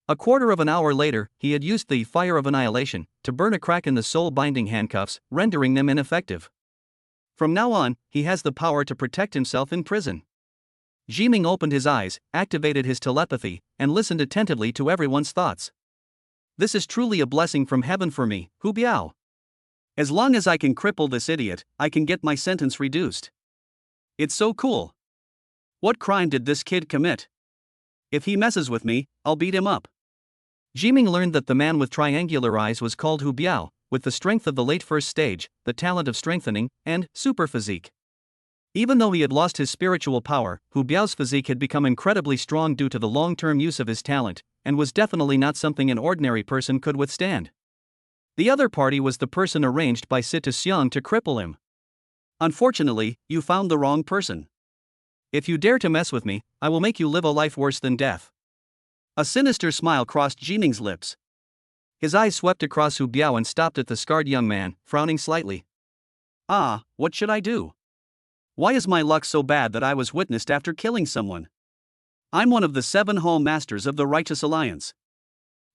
A quarter of an hour later, he had used the fire of annihilation to burn a crack in the soul-binding handcuffs, rendering them ineffective. From now on, he has the power to protect himself in prison. Jiming opened his eyes, activated his telepathy, and listened attentively to everyone's thoughts. This is truly a blessing from heaven for me, Hu Biao. As long as I can cripple this idiot, I can get my sentence reduced. It's so cool. What crime did this kid commit? If he messes with me, I'll beat him up. Jiming learned that the man with triangular eyes was called Hu Biao, with the strength of the late first stage, the talent of strengthening, and super physique. Even though he had lost his spiritual power, Hu Biao's physique had become incredibly strong due to the long-term use of his talent, and was definitely not something an ordinary person could withstand. The other party was the person arranged by Sita Xiang to cripple him. Unfortunately, you found the wrong person. If you dare to mess with me, I will make you live a life worse than death. A sinister smile crossed Jiming's lips. His eyes swept across Hu Biao and stopped at the scarred young man, frowning slightly. Ah, what should I do? Why is my luck so bad that I was witnessed after killing someone? I'm one of the 7 home masters of the Righteous Alliance.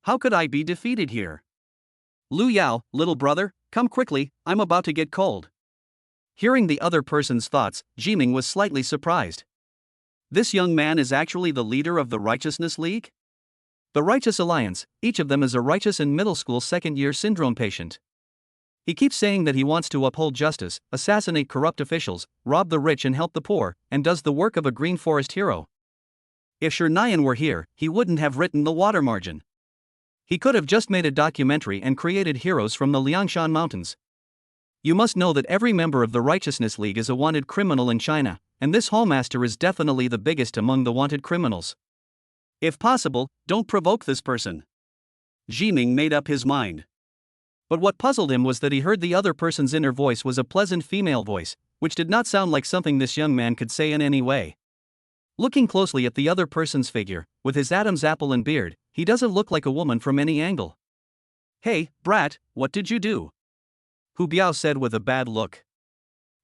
How could I be defeated here? Lu Yao, little brother, come quickly, I'm about to get cold. Hearing the other person's thoughts, Jiming was slightly surprised. This young man is actually the leader of the Righteousness League? The Righteous Alliance, each of them is a righteous and middle school second-year syndrome patient. He keeps saying that he wants to uphold justice, assassinate corrupt officials, rob the rich and help the poor, and does the work of a Green Forest hero. If Shurnayan were here, he wouldn't have written the water margin. He could have just made a documentary and created heroes from the Liangshan Mountains. You must know that every member of the Righteousness League is a wanted criminal in China, and this Hallmaster is definitely the biggest among the wanted criminals. If possible, don't provoke this person. Jiming made up his mind. But what puzzled him was that he heard the other person's inner voice was a pleasant female voice, which did not sound like something this young man could say in any way. Looking closely at the other person's figure, with his Adam's apple and beard, he doesn't look like a woman from any angle. Hey, brat, what did you do? Hu Biao said with a bad look.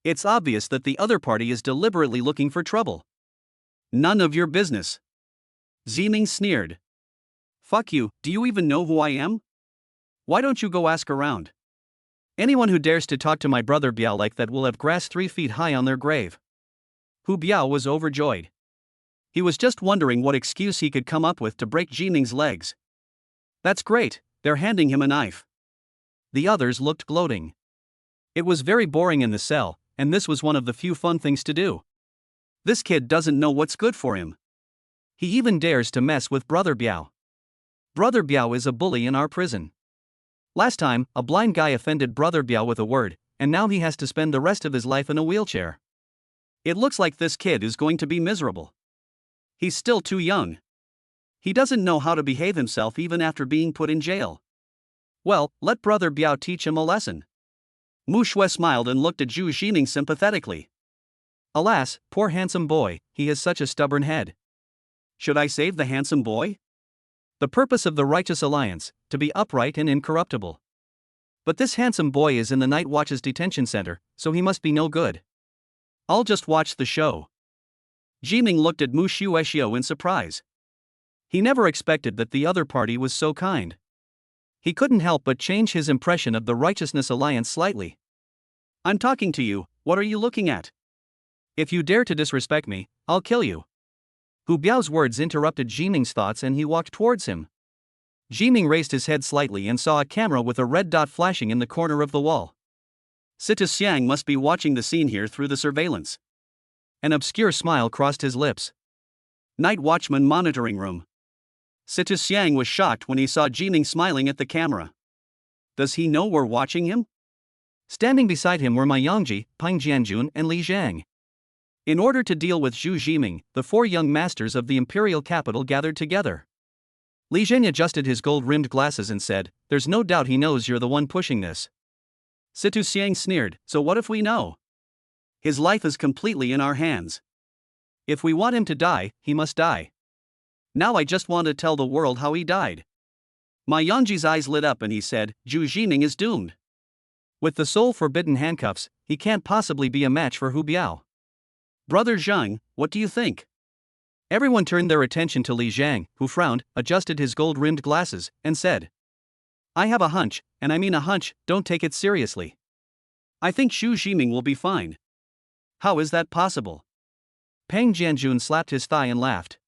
It's obvious that the other party is deliberately looking for trouble. None of your business. Jiming sneered. Fuck you, do you even know who I am? Why don't you go ask around? Anyone who dares to talk to my brother Biao like that will have grass 3 feet high on their grave. Hu Biao was overjoyed. He was just wondering what excuse he could come up with to break Jiming's legs. That's great, they're handing him a knife. The others looked gloating. It was very boring in the cell, and this was one of the few fun things to do. This kid doesn't know what's good for him. He even dares to mess with Brother Biao. Brother Biao is a bully in our prison. Last time, a blind guy offended Brother Biao with a word, and now he has to spend the rest of his life in a wheelchair. It looks like this kid is going to be miserable. He's still too young. He doesn't know how to behave himself even after being put in jail. Well, let Brother Biao teach him a lesson. Mu Shui smiled and looked at Zhu Jiming sympathetically. Alas, poor handsome boy, he has such a stubborn head. Should I save the handsome boy? The purpose of the Righteous Alliance, to be upright and incorruptible. But this handsome boy is in the Night Watch's detention center, so he must be no good. I'll just watch the show. Jiming looked at Mu Shueshio in surprise. He never expected that the other party was so kind. He couldn't help but change his impression of the Righteousness Alliance slightly. I'm talking to you, what are you looking at? If you dare to disrespect me, I'll kill you. Hu Biao's words interrupted Jiming's thoughts and he walked towards him. Jiming raised his head slightly and saw a camera with a red dot flashing in the corner of the wall. Situ Xiang must be watching the scene here through the surveillance. An obscure smile crossed his lips. Night watchman monitoring room. Situ Xiang was shocked when he saw Jiming smiling at the camera. Does he know we're watching him? Standing beside him were Ma Yongji, Peng Jianjun, and Li Zhang. In order to deal with Zhu Jiming, the four young masters of the imperial capital gathered together. Li Zhang adjusted his gold-rimmed glasses and said, "There's no doubt he knows you're the one pushing this." Situ Xiang sneered, "So what if we know? His life is completely in our hands. If we want him to die, he must die. Now I just want to tell the world how he died." Ma Yongji's eyes lit up and he said, "Zhu Jiming is doomed. With the soul-forbidden handcuffs, he can't possibly be a match for Hu Biao." Brother Zhang, what do you think? Everyone turned their attention to Li Zhang, who frowned, adjusted his gold-rimmed glasses, and said, "I have a hunch, and I mean a hunch, don't take it seriously. I think Zhu Jiming will be fine." "How is that possible?" Peng Jianjun slapped his thigh and laughed.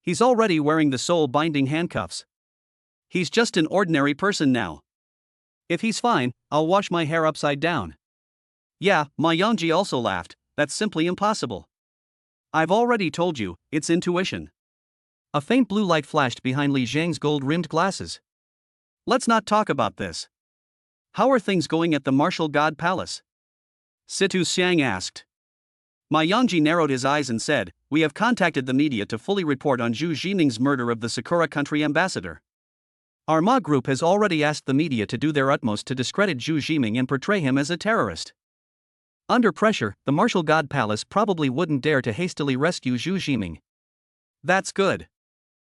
"He's already wearing the soul-binding handcuffs. He's just an ordinary person now. If he's fine, I'll wash my hair upside down." "Yeah," Ma Yongji also laughed, "that's simply impossible. I've already told you, it's intuition." A faint blue light flashed behind Li Zhang's gold-rimmed glasses. "Let's not talk about this. How are things going at the Martial God Palace?" Situ Xiang asked. Ma Yongji narrowed his eyes and said, "We have contacted the media to fully report on Zhu Jiming's murder of the Sakura country ambassador. Our Ma group has already asked the media to do their utmost to discredit Zhu Jiming and portray him as a terrorist. Under pressure, the Martial God Palace probably wouldn't dare to hastily rescue Zhu Jiming." "That's good."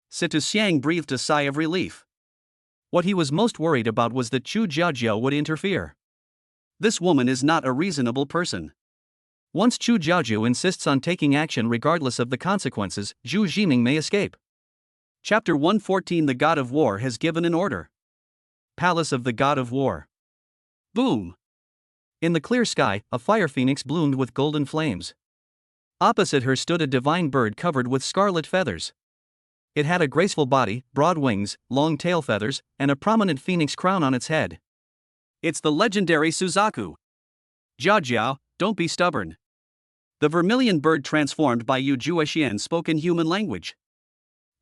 Situ Xiang breathed a sigh of relief. What he was most worried about was that Chu Jiajiao would interfere. This woman is not a reasonable person. Once Chu Jiajiao insists on taking action regardless of the consequences, Zhu Jiming may escape. Chapter 114 The God of War has given an order. Palace of the God of War. Boom! In the clear sky, a fire phoenix bloomed with golden flames. Opposite her stood a divine bird covered with scarlet feathers. It had a graceful body, broad wings, long tail feathers, and a prominent phoenix crown on its head. "It's the legendary Suzaku. Jiajiao, don't be stubborn." The vermilion bird transformed by Yu Juexian spoke in human language.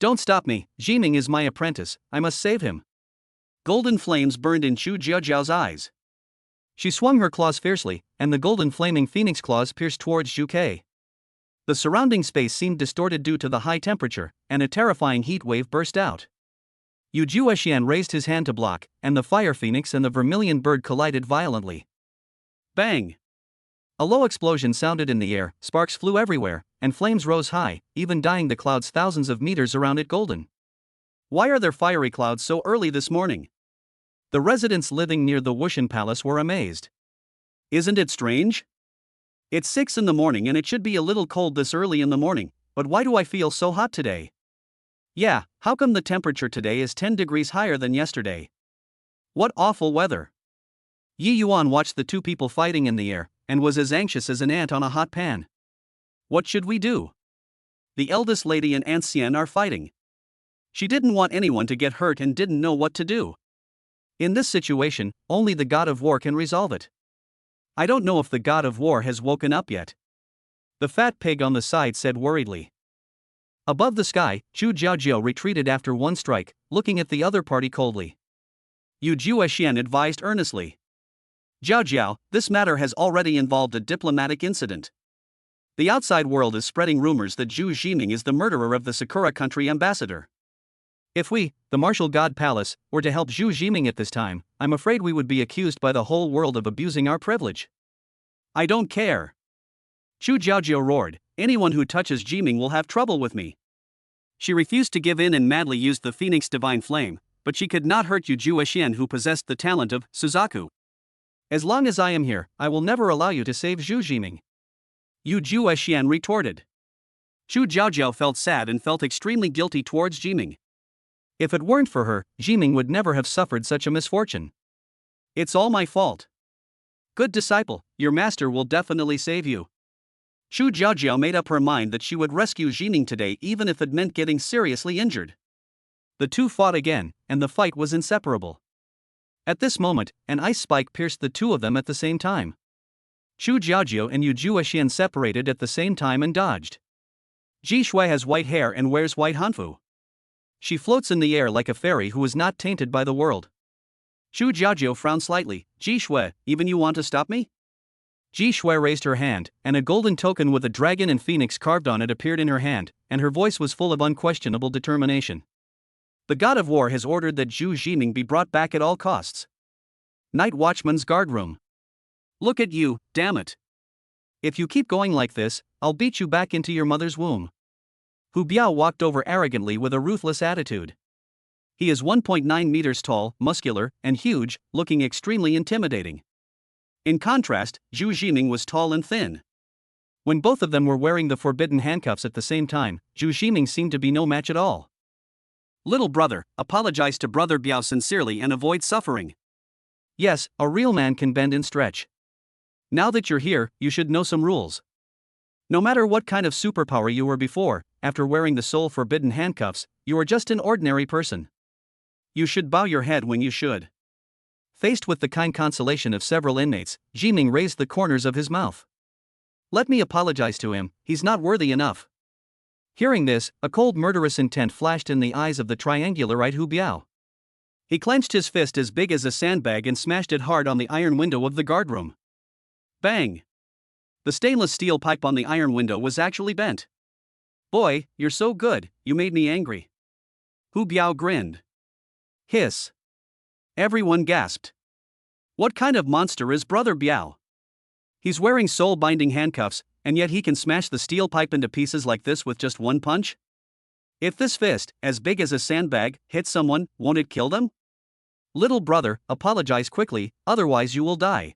"Don't stop me, Jiming is my apprentice, I must save him." Golden flames burned in Chu Jiajiao's eyes. She swung her claws fiercely, and the golden flaming phoenix claws pierced towards Zhu Ke. The surrounding space seemed distorted due to the high temperature, and a terrifying heat wave burst out. Yu Juexian raised his hand to block, and the fire phoenix and the vermilion bird collided violently. Bang! A low explosion sounded in the air, sparks flew everywhere, and flames rose high, even dyeing the clouds thousands of meters around it golden. Why are there fiery clouds so early this morning? The residents living near the Wushan Palace were amazed. Isn't it strange? It's 6 in the morning and it should be a little cold this early in the morning, but why do I feel so hot today? Yeah, how come the temperature today is 10 degrees higher than yesterday? What awful weather. Yi Yuan watched the two people fighting in the air, and was as anxious as an ant on a hot pan. What should we do? The eldest lady and Aunt Xian are fighting. She didn't want anyone to get hurt and didn't know what to do. In this situation, only the God of War can resolve it. I don't know if the God of War has woken up yet. The fat pig on the side said worriedly. Above the sky, Chu Jiajiao retreated after one strike, looking at the other party coldly. Yu Juexian advised earnestly. Jiajiao, this matter has already involved a diplomatic incident. The outside world is spreading rumors that Zhu Jiming is the murderer of the Sakura country ambassador. If we, the Martial God Palace, were to help Zhu Jiming at this time, I'm afraid we would be accused by the whole world of abusing our privilege. I don't care. Chu Jiajiao roared, anyone who touches Jiming will have trouble with me. She refused to give in and madly used the Phoenix Divine Flame, but she could not hurt Yu Juexian who possessed the talent of Suzaku. As long as I am here, I will never allow you to save Zhu Jiming. Yu Juexian retorted. Chu Jiajiao felt sad and felt extremely guilty towards Jiming. If it weren't for her, Jiming would never have suffered such a misfortune. It's all my fault. Good disciple, your master will definitely save you. Chu Jiaojiao made up her mind that she would rescue Jining today even if it meant getting seriously injured. The two fought again, and the fight was inseparable. At this moment, an ice spike pierced the two of them at the same time. Chu Jiaojiao and Yu Juexian separated at the same time and dodged. Ji Shui has white hair and wears white hanfu. She floats in the air like a fairy who is not tainted by the world. Chu Jiaojiao frowned slightly. Ji Shui, even you want to stop me? Ji Shui raised her hand, and a golden token with a dragon and phoenix carved on it appeared in her hand, and her voice was full of unquestionable determination. The god of war has ordered that Zhu Jiming be brought back at all costs. Night Watchman's guardroom. Look at you, damn it. If you keep going like this, I'll beat you back into your mother's womb. Hu Biao walked over arrogantly with a ruthless attitude. He is 1.9 meters tall, muscular, and huge, looking extremely intimidating. In contrast, Zhu Jiming was tall and thin. When both of them were wearing the forbidden handcuffs at the same time, Zhu Jiming seemed to be no match at all. Little brother, apologize to brother Biao sincerely and avoid suffering. Yes, a real man can bend and stretch. Now that you're here, you should know some rules. No matter what kind of superpower you were before, after wearing the soul forbidden handcuffs, you are just an ordinary person. You should bow your head when you should. Faced with the kind consolation of several inmates, Jiming raised the corners of his mouth. Let me apologize to him, he's not worthy enough. Hearing this, a cold murderous intent flashed in the eyes of the triangular-eyed Hu Biao. He clenched his fist as big as a sandbag and smashed it hard on the iron window of the guardroom. Bang! The stainless steel pipe on the iron window was actually bent. Boy, you're so good, you made me angry. Hu Biao grinned. Hiss. Everyone gasped. What kind of monster is Brother Biao? He's wearing soul-binding handcuffs, and yet he can smash the steel pipe into pieces like this with just one punch? If this fist, as big as a sandbag, hits someone, won't it kill them? Little brother, apologize quickly, otherwise you will die.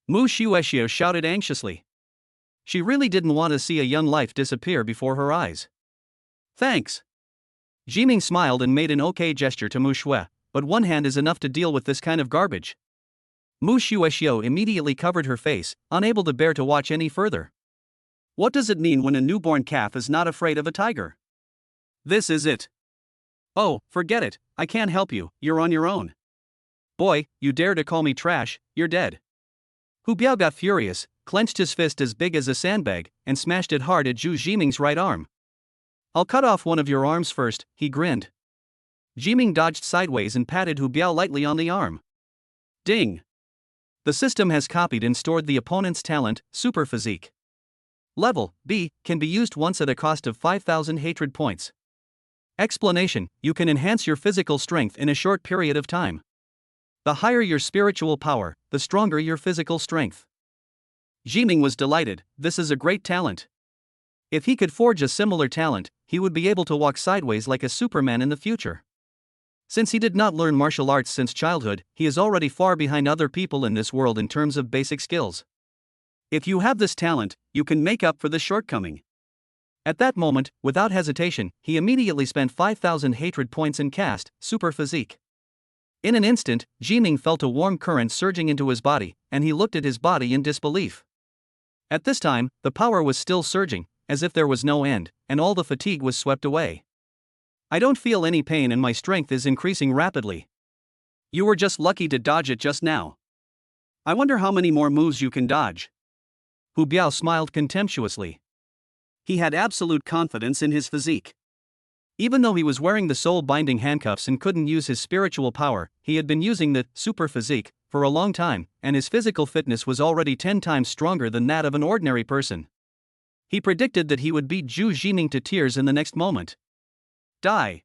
Mu Shueshio shouted anxiously. She really didn't want to see a young life disappear before her eyes. Thanks. Jiming smiled and made an okay gesture to Mu Shui, but one hand is enough to deal with this kind of garbage. Mu Shueshio immediately covered her face, unable to bear to watch any further. What does it mean when a newborn calf is not afraid of a tiger? This is it. Oh, forget it, I can't help you, you're on your own. Boy, you dare to call me trash, you're dead. Hu Biao got furious, clenched his fist as big as a sandbag, and smashed it hard at Zhu Jiming's right arm. I'll cut off one of your arms first, he grinned. Jiming dodged sideways and patted Hu Biao lightly on the arm. Ding! The system has copied and stored the opponent's talent, Super Physique. Level B can be used once at a cost of 5,000 hatred points. Explanation: you can enhance your physical strength in a short period of time. The higher your spiritual power, the stronger your physical strength. Jiming was delighted, this is a great talent. If he could forge a similar talent, he would be able to walk sideways like a Superman in the future. Since he did not learn martial arts since childhood, he is already far behind other people in this world in terms of basic skills. If you have this talent, you can make up for the shortcoming. At that moment, without hesitation, he immediately spent 5,000 hatred points and cast Super Physique. In an instant, Jiming felt a warm current surging into his body, and he looked at his body in disbelief. At this time, the power was still surging, as if there was no end, and all the fatigue was swept away. I don't feel any pain and my strength is increasing rapidly. You were just lucky to dodge it just now. I wonder how many more moves you can dodge. Hu Biao smiled contemptuously. He had absolute confidence in his physique. Even though he was wearing the soul-binding handcuffs and couldn't use his spiritual power, he had been using the Super Physique for a long time, and his physical fitness was already 10 times stronger than that of an ordinary person. He predicted that he would beat Zhu Jiming to tears in the next moment. Die!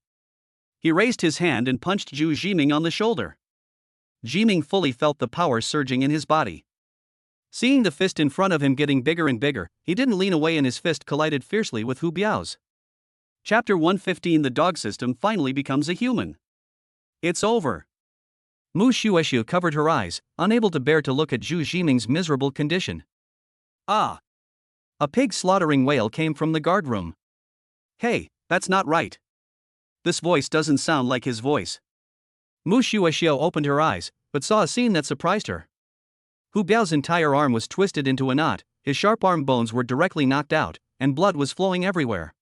He raised his hand and punched Zhu Jiming on the shoulder. Jiming fully felt the power surging in his body. Seeing the fist in front of him getting bigger and bigger, he didn't lean away and his fist collided fiercely with Hu Biao's. Chapter 115: The dog system finally becomes a human. It's over. Mu Shueshu covered her eyes, unable to bear to look at Zhu Jiming's miserable condition. Ah! A pig slaughtering wail came from the guardroom. Hey, that's not right. This voice doesn't sound like his voice. Mu Shueshu opened her eyes, but saw a scene that surprised her. Hu Biao's entire arm was twisted into a knot, his sharp arm bones were directly knocked out, and blood was flowing everywhere.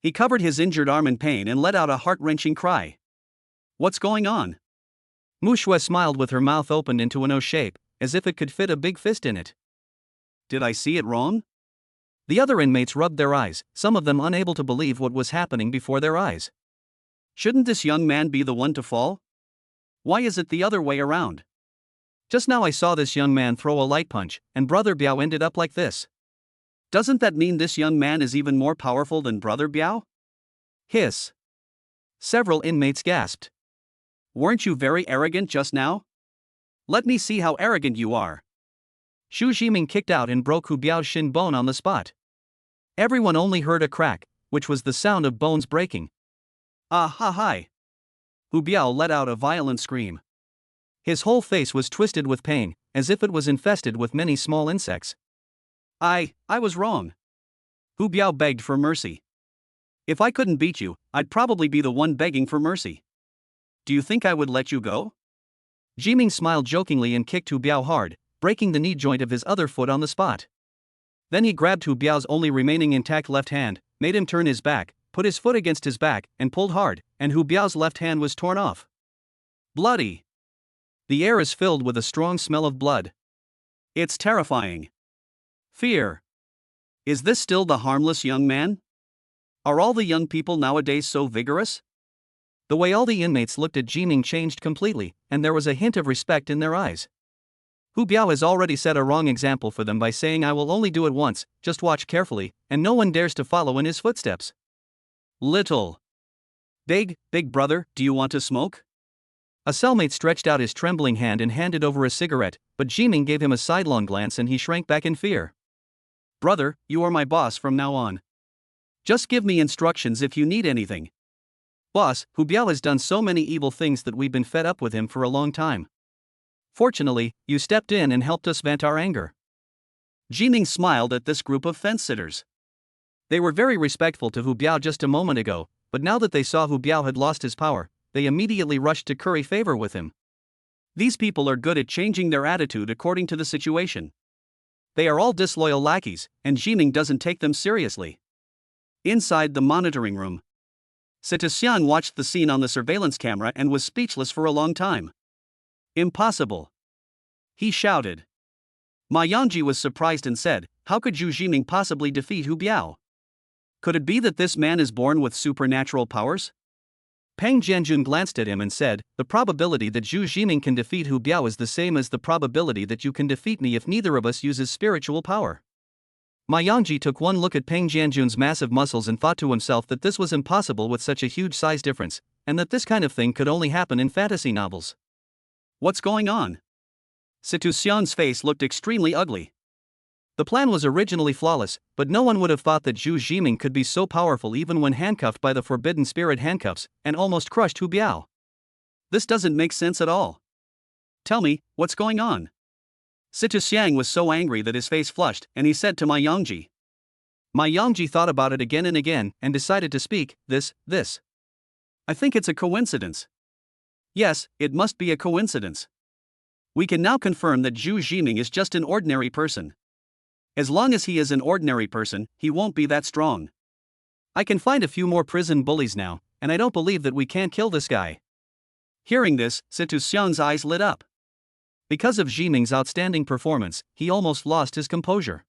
He covered his injured arm in pain and let out a heart-wrenching cry. What's going on? Mu Shui smiled with her mouth opened into an O shape, as if it could fit a big fist in it. Did I see it wrong? The other inmates rubbed their eyes, some of them unable to believe what was happening before their eyes. Shouldn't this young man be the one to fall? Why is it the other way around? Just now I saw this young man throw a light punch, and Brother Biao ended up like this. Doesn't that mean this young man is even more powerful than Brother Biao? Hiss. Several inmates gasped. Weren't you very arrogant just now? Let me see how arrogant you are. Xu Zhiming kicked out and broke Hu Biao's shin bone on the spot. Everyone only heard a crack, which was the sound of bones breaking. Ah ha hi! Hu Biao let out a violent scream. His whole face was twisted with pain, as if it was infested with many small insects. I was wrong. Hu Biao begged for mercy. If I couldn't beat you, I'd probably be the one begging for mercy. Do you think I would let you go? Zhiming smiled jokingly and kicked Hu Biao hard, breaking the knee joint of his other foot on the spot. Then he grabbed Hu Biao's only remaining intact left hand, made him turn his back, put his foot against his back, and pulled hard, and Hu Biao's left hand was torn off. Bloody! The air is filled with a strong smell of blood. It's terrifying. Fear. Is this still the harmless young man? Are all the young people nowadays so vigorous? The way all the inmates looked at Zhiming changed completely, and there was a hint of respect in their eyes. Hu Biao has already set a wrong example for them by saying I will only do it once, just watch carefully, and no one dares to follow in his footsteps. Little. Big brother, do you want to smoke? A cellmate stretched out his trembling hand and handed over a cigarette, but Zhiming gave him a sidelong glance and he shrank back in fear. Brother, you are my boss from now on. Just give me instructions if you need anything. Boss, Hu Biao has done so many evil things that we've been fed up with him for a long time. Fortunately, you stepped in and helped us vent our anger. Zhiming smiled at this group of fence-sitters. They were very respectful to Hu Biao just a moment ago, but now that they saw Hu Biao had lost his power, they immediately rushed to curry favor with him. These people are good at changing their attitude according to the situation. They are all disloyal lackeys, and Zhiming doesn't take them seriously. Inside the monitoring room, Sita Xiang watched the scene on the surveillance camera and was speechless for a long time. Impossible! He shouted. Ma Yangji was surprised and said, how could Zhu Zhiming possibly defeat Hu Biao? Could it be that this man is born with supernatural powers? Peng Jianjun glanced at him and said, the probability that Zhu Zhiming can defeat Hu Biao is the same as the probability that you can defeat me if neither of us uses spiritual power. Ma Yangji took one look at Peng Jianjun's massive muscles and thought to himself that this was impossible with such a huge size difference, and that this kind of thing could only happen in fantasy novels. What's going on? Situ Xiang's face looked extremely ugly. The plan was originally flawless, but no one would have thought that Zhu Zhiming could be so powerful even when handcuffed by the forbidden spirit handcuffs, and almost crushed Hu Biao. This doesn't make sense at all. Tell me, what's going on? Situ Xiang was so angry that his face flushed, and he said to Ma Yangji. Ma Yangji thought about it again and again, and decided to speak, this. I think it's a coincidence. Yes, it must be a coincidence. We can now confirm that Zhu Zhiming is just an ordinary person. As long as he is an ordinary person, he won't be that strong. I can find a few more prison bullies now, and I don't believe that we can't kill this guy. Hearing this, Situ Xiang's eyes lit up. Because of Zhiming's outstanding performance, he almost lost his composure.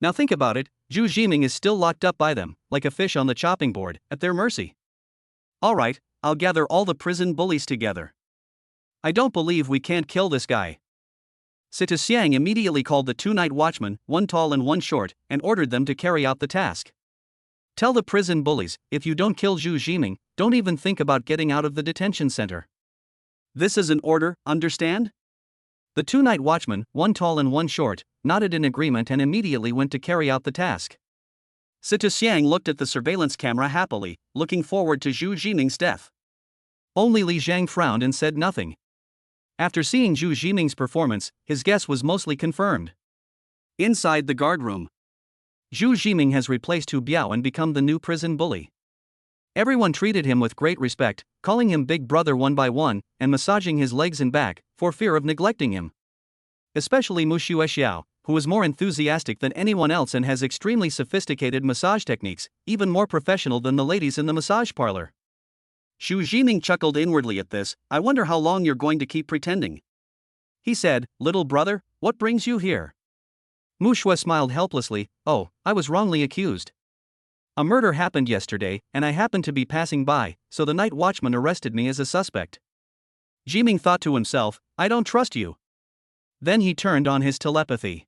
Now think about it, Zhu Zhiming is still locked up by them, like a fish on the chopping board, at their mercy. All right, I'll gather all the prison bullies together. I don't believe we can't kill this guy. Sita Xiang immediately called the two night watchmen, one tall and one short, and ordered them to carry out the task. Tell the prison bullies, if you don't kill Zhu Zhiming, don't even think about getting out of the detention center. This is an order, understand? The two night watchmen, one tall and one short, nodded in agreement and immediately went to carry out the task. Sita Xiang looked at the surveillance camera happily, looking forward to Zhu Zhiming's death. Only Li Zhang frowned and said nothing. After seeing Zhu Zhiming's performance, his guess was mostly confirmed. Inside the guard room, Zhu Zhiming has replaced Hu Biao and become the new prison bully. Everyone treated him with great respect, calling him Big Brother one by one, and massaging his legs and back, for fear of neglecting him. especially Mu Xuexiao, who is more enthusiastic than anyone else and has extremely sophisticated massage techniques, even more professional than the ladies in the massage parlor. Xu Jiming chuckled inwardly at this. I wonder how long you're going to keep pretending. He said, little brother, what brings you here? Mu Xue smiled helplessly. Oh, I was wrongly accused. A murder happened yesterday, and I happened to be passing by, so the night watchman arrested me as a suspect. Jiming thought to himself, I don't trust you. Then he turned on his telepathy.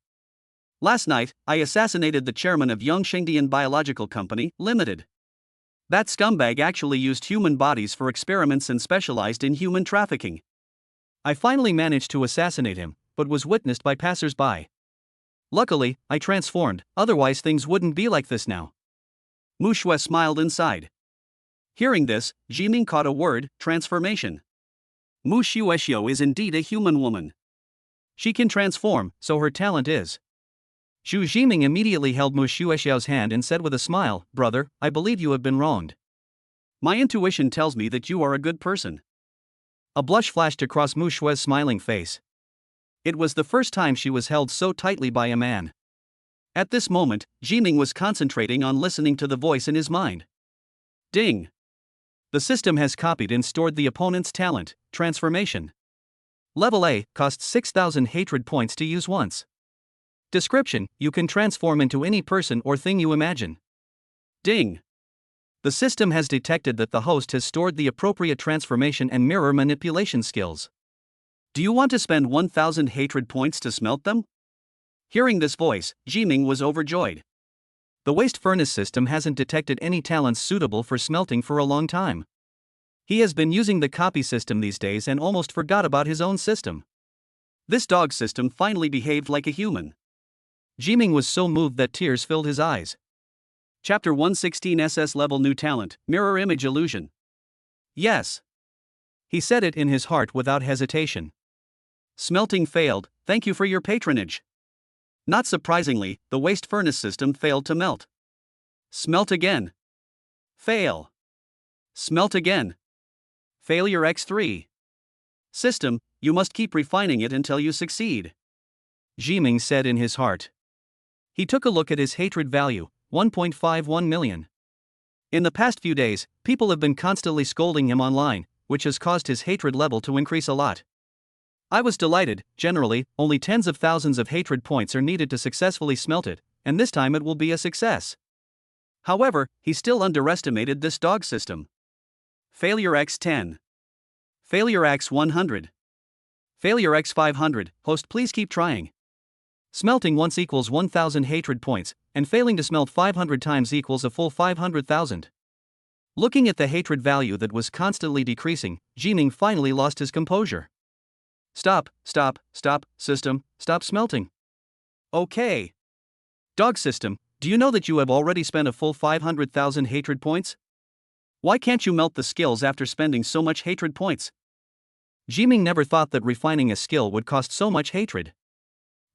Last night, I assassinated the chairman of Yongshengdian Biological Company, Limited. That scumbag actually used human bodies for experiments and specialized in human trafficking. I finally managed to assassinate him, but was witnessed by passers-by. Luckily, I transformed, otherwise things wouldn't be like this now. Mu Xue smiled inside. Hearing this, Jiming caught a word, transformation. Mu Xuexiao is indeed a human woman. She can transform, so her talent is. Xu Jiming immediately held Mu Xuexiao's hand and said with a smile, brother, I believe you have been wronged. My intuition tells me that you are a good person. A blush flashed across Mu Xue's smiling face. It was the first time she was held so tightly by a man. At this moment, Jiming was concentrating on listening to the voice in his mind. Ding! The system has copied and stored the opponent's talent, transformation. Level A costs 6,000 hatred points to use once. Description: you can transform into any person or thing you imagine. Ding! The system has detected that the host has stored the appropriate transformation and mirror manipulation skills. Do you want to spend 1,000 hatred points to smelt them? Hearing this voice, Jiming was overjoyed. The waste furnace system hasn't detected any talents suitable for smelting for a long time. He has been using the copy system these days and almost forgot about his own system. This dog system finally behaved like a human. Jiming was so moved that tears filled his eyes. Chapter 116 SS Level New Talent, Mirror Image Illusion. Yes. He said it in his heart without hesitation. Smelting failed, thank you for your patronage. Not surprisingly, the waste furnace system failed to melt. Smelt again. Fail. Smelt again. Failure x3. System, you must keep refining it until you succeed. Jiming said in his heart. He took a look at his hatred value, 1.51 million. In the past few days, people have been constantly scolding him online, which has caused his hatred level to increase a lot. I was delighted. Generally, only tens of thousands of hatred points are needed to successfully smelt it, and this time it will be a success. However, he still underestimated this dog system. Failure x10. Failure x100. Failure x500. Host, please keep trying. Smelting once equals 1,000 hatred points, and failing to smelt 500 times equals a full 500,000. Looking at the hatred value that was constantly decreasing, Jiming finally lost his composure. Stop, system, stop smelting. Okay. Dog system, do you know that you have already spent a full 500,000 hatred points? Why can't you melt the skills after spending so much hatred points? Jiming never thought that refining a skill would cost so much hatred.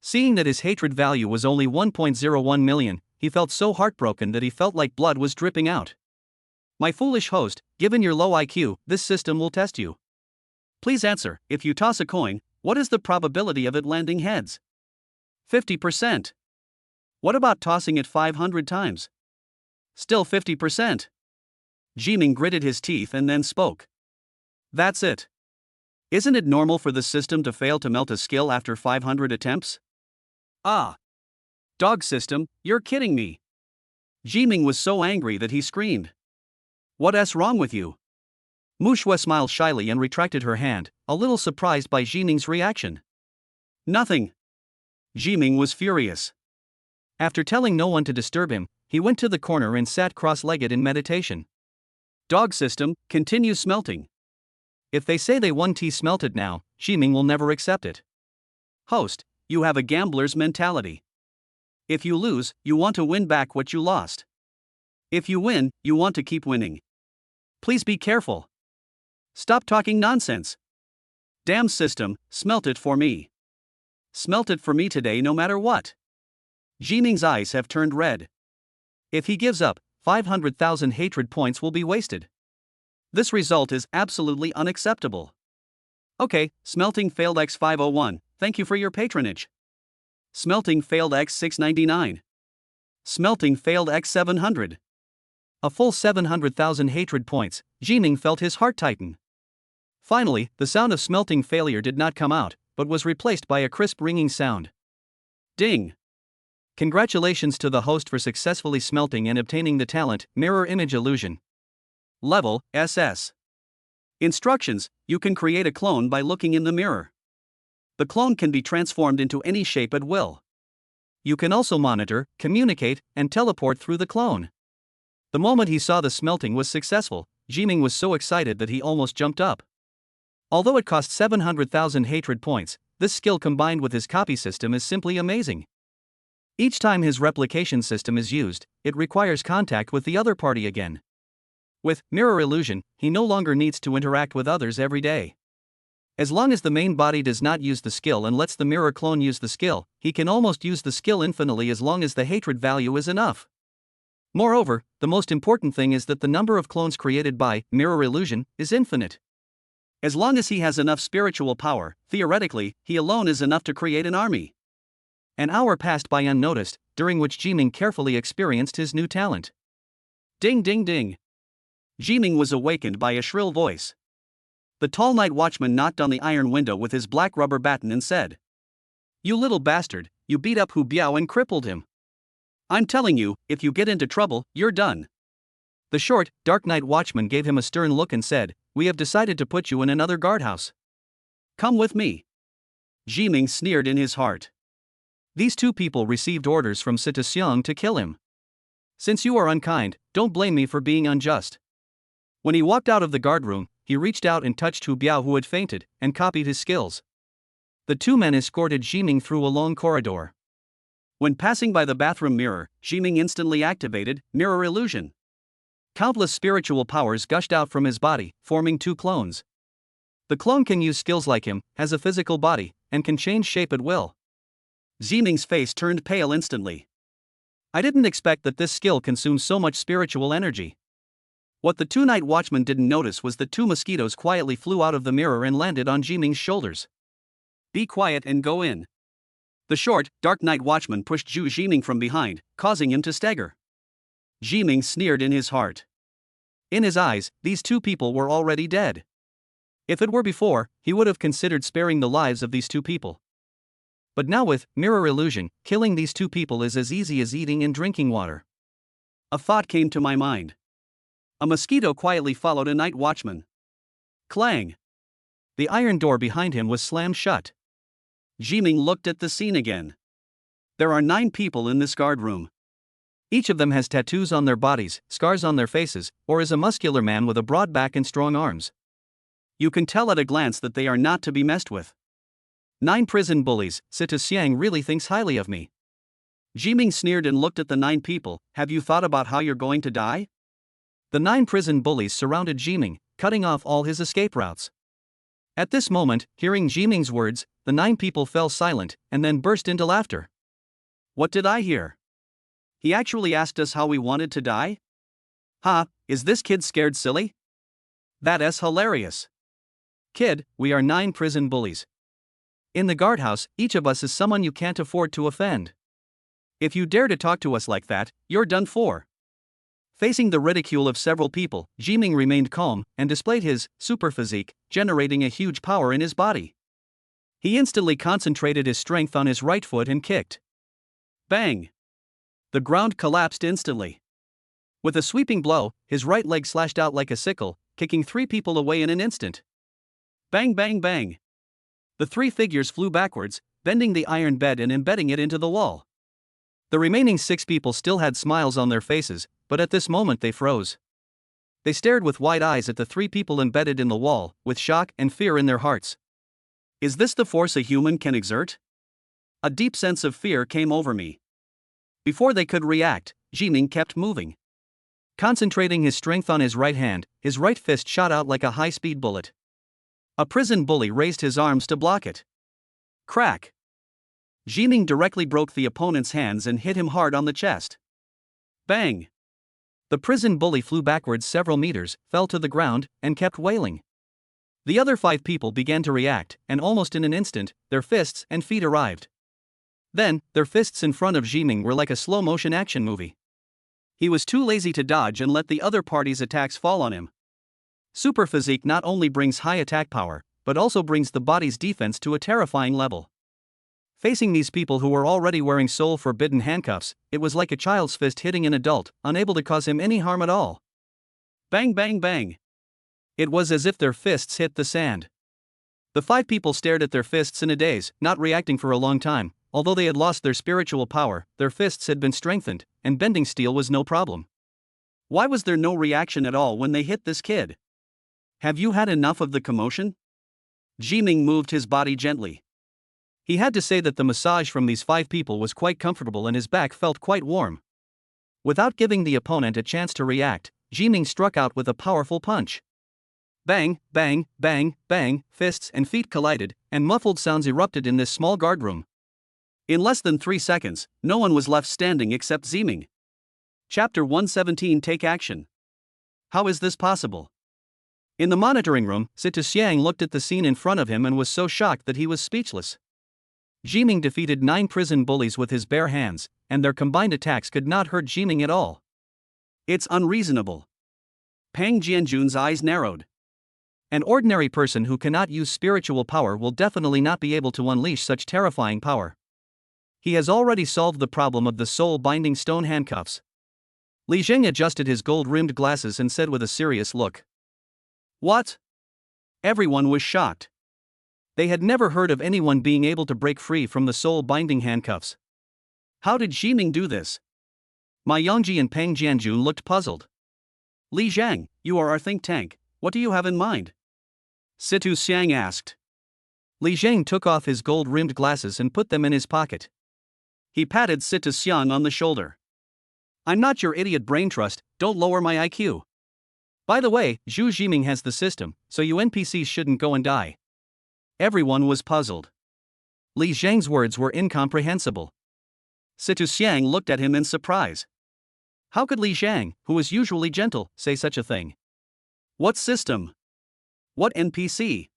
Seeing that his hatred value was only 1.01 million, he felt so heartbroken that he felt like blood was dripping out. My foolish host, given your low IQ, this system will test you. Please answer, if you toss a coin, what is the probability of it landing heads? 50%. What about tossing it 500 times? Still 50%. Jiming gritted his teeth and then spoke. That's it. Isn't it normal for the system to fail to melt a skill after 500 attempts? Ah. Dog system, you're kidding me. Jiming was so angry that he screamed. What's wrong with you? Mu Xue smiled shyly and retracted her hand, a little surprised by Jiming's reaction. Nothing. Jiming was furious. After telling no one to disturb him, he went to the corner and sat cross-legged in meditation. Dog system, continue smelting. If they say they won T smelted now, Jiming will never accept it. Host, you have a gambler's mentality. If you lose, you want to win back what you lost. If you win, you want to keep winning. Please be careful. Stop talking nonsense. Damn system, smelt it for me. Smelt it for me today no matter what. Jiming's eyes have turned red. If he gives up, 500,000 hatred points will be wasted. This result is absolutely unacceptable. Okay, smelting failed x501, Thank you for your patronage. Smelting failed x 699. Smelting failed x 700. A full 700,000 hatred points. Jiming felt his heart tighten. Finally, the sound of smelting failure did not come out, but was replaced by a crisp ringing sound. Ding! Congratulations to the host for successfully smelting and obtaining the talent, Mirror Image Illusion. Level, SS. Instructions: you can create a clone by looking in the mirror. The clone can be transformed into any shape at will. You can also monitor, communicate, and teleport through the clone. The moment he saw the smelting was successful, Jiming was so excited that he almost jumped up. Although it cost 700,000 hatred points, this skill combined with his copy system is simply amazing. Each time his replication system is used, it requires contact with the other party again. With Mirror Illusion, he no longer needs to interact with others every day. As long as the main body does not use the skill and lets the mirror clone use the skill, he can almost use the skill infinitely as long as the hatred value is enough. Moreover, the most important thing is that the number of clones created by Mirror Illusion is infinite. As long as he has enough spiritual power, theoretically, he alone is enough to create an army. An hour passed by unnoticed, during which Jiming carefully experienced his new talent. Ding ding ding. Jiming was awakened by a shrill voice. The tall night watchman knocked on the iron window with his black rubber baton and said, "You little bastard, you beat up Hu Biao and crippled him. I'm telling you, if you get into trouble, you're done." The short, dark night watchman gave him a stern look and said, "We have decided to put you in another guardhouse. Come with me." Jiming sneered in his heart. These two people received orders from Sita Xiang to kill him. Since you are unkind, don't blame me for being unjust. When he walked out of the guard room, he reached out and touched Hu Biao who had fainted, and copied his skills. The two men escorted Jiming through a long corridor. When passing by the bathroom mirror, Jiming instantly activated Mirror Illusion. Countless spiritual powers gushed out from his body, forming two clones. The clone can use skills like him, has a physical body, and can change shape at will. Jiming's face turned pale instantly. I didn't expect that this skill consumes so much spiritual energy. What the two night watchmen didn't notice was that two mosquitoes quietly flew out of the mirror and landed on Jiming's shoulders. "Be quiet and go in." The short, dark night watchman pushed Jiming from behind, causing him to stagger. Jiming sneered in his heart. In his eyes, these two people were already dead. If it were before, he would have considered sparing the lives of these two people. But now with Mirror Illusion, killing these two people is as easy as eating and drinking water. A thought came to my mind. A mosquito quietly followed a night watchman. Clang! The iron door behind him was slammed shut. Jiming looked at the scene again. There are 9 people in this guard room. Each of them has tattoos on their bodies, scars on their faces, or is a muscular man with a broad back and strong arms. You can tell at a glance that they are not to be messed with. 9 prison bullies. Sita Xiang really thinks highly of me. Jiming sneered and looked at the 9 people. Have you thought about how you're going to die? The 9 prison bullies surrounded Jiming, cutting off all his escape routes. At this moment, hearing Jiming's words, the 9 people fell silent, and then burst into laughter. What did I hear? He actually asked us how we wanted to die? Ha, is this kid scared silly? That is hilarious. Kid, we are 9 prison bullies. In the guardhouse, each of us is someone you can't afford to offend. If you dare to talk to us like that, you're done for. Facing the ridicule of several people, Jiming remained calm and displayed his super physique, generating a huge power in his body. He instantly concentrated his strength on his right foot and kicked. Bang! The ground collapsed instantly. With a sweeping blow, his right leg slashed out like a sickle, kicking 3 people away in an instant. Bang bang bang! The 3 figures flew backwards, bending the iron bed and embedding it into the wall. The remaining 6 people still had smiles on their faces, but at this moment they froze. They stared with wide eyes at the 3 people embedded in the wall, with shock and fear in their hearts. Is this the force a human can exert? A deep sense of fear came over me. Before they could react, Jiming kept moving. Concentrating his strength on his right hand, his right fist shot out like a high-speed bullet. A prison bully raised his arms to block it. Crack! Jiming directly broke the opponent's hands and hit him hard on the chest. Bang! The prison bully flew backwards several meters, fell to the ground, and kept wailing. The other 5 people began to react, and almost in an instant, their fists and feet arrived. Then, their fists in front of Jiming were like a slow-motion action movie. He was too lazy to dodge and let the other party's attacks fall on him. Super physique not only brings high attack power, but also brings the body's defense to a terrifying level. Facing these people who were already wearing soul-forbidden handcuffs, it was like a child's fist hitting an adult, unable to cause him any harm at all. Bang bang bang. It was as if their fists hit the sand. The 5 people stared at their fists in a daze, not reacting for a long time. Although they had lost their spiritual power, their fists had been strengthened, and bending steel was no problem. Why was there no reaction at all when they hit this kid? Have you had enough of the commotion? Jiming moved his body gently. He had to say that the massage from these 5 people was quite comfortable and his back felt quite warm. Without giving the opponent a chance to react, Jiming struck out with a powerful punch. Bang, bang, bang, bang, fists and feet collided, and muffled sounds erupted in this small guardroom. In less than 3 seconds, no one was left standing except Jiming. Chapter 117 Take Action. How is this possible? In the monitoring room, Situ Xiang looked at the scene in front of him and was so shocked that he was speechless. Jiming defeated 9 prison bullies with his bare hands, and their combined attacks could not hurt Jiming at all. It's unreasonable. Pang Jianjun's eyes narrowed. An ordinary person who cannot use spiritual power will definitely not be able to unleash such terrifying power. He has already solved the problem of the soul-binding stone handcuffs. Li Zheng adjusted his gold-rimmed glasses and said with a serious look. What? Everyone was shocked. They had never heard of anyone being able to break free from the soul-binding handcuffs. How did Jiming do this? Ma Yongji and Pang Jianjun looked puzzled. Li Zheng, you are our think tank, what do you have in mind? Situ Xiang asked. Li Zheng took off his gold-rimmed glasses and put them in his pocket. He patted Situ Xiang on the shoulder. I'm not your idiot brain trust, don't lower my IQ. By the way, Zhu Jiming has the system, so you NPCs shouldn't go and die. Everyone was puzzled. Li Zheng's words were incomprehensible. Situ Xiang looked at him in surprise. How could Li Zheng, who was usually gentle, say such a thing? What system? What NPC?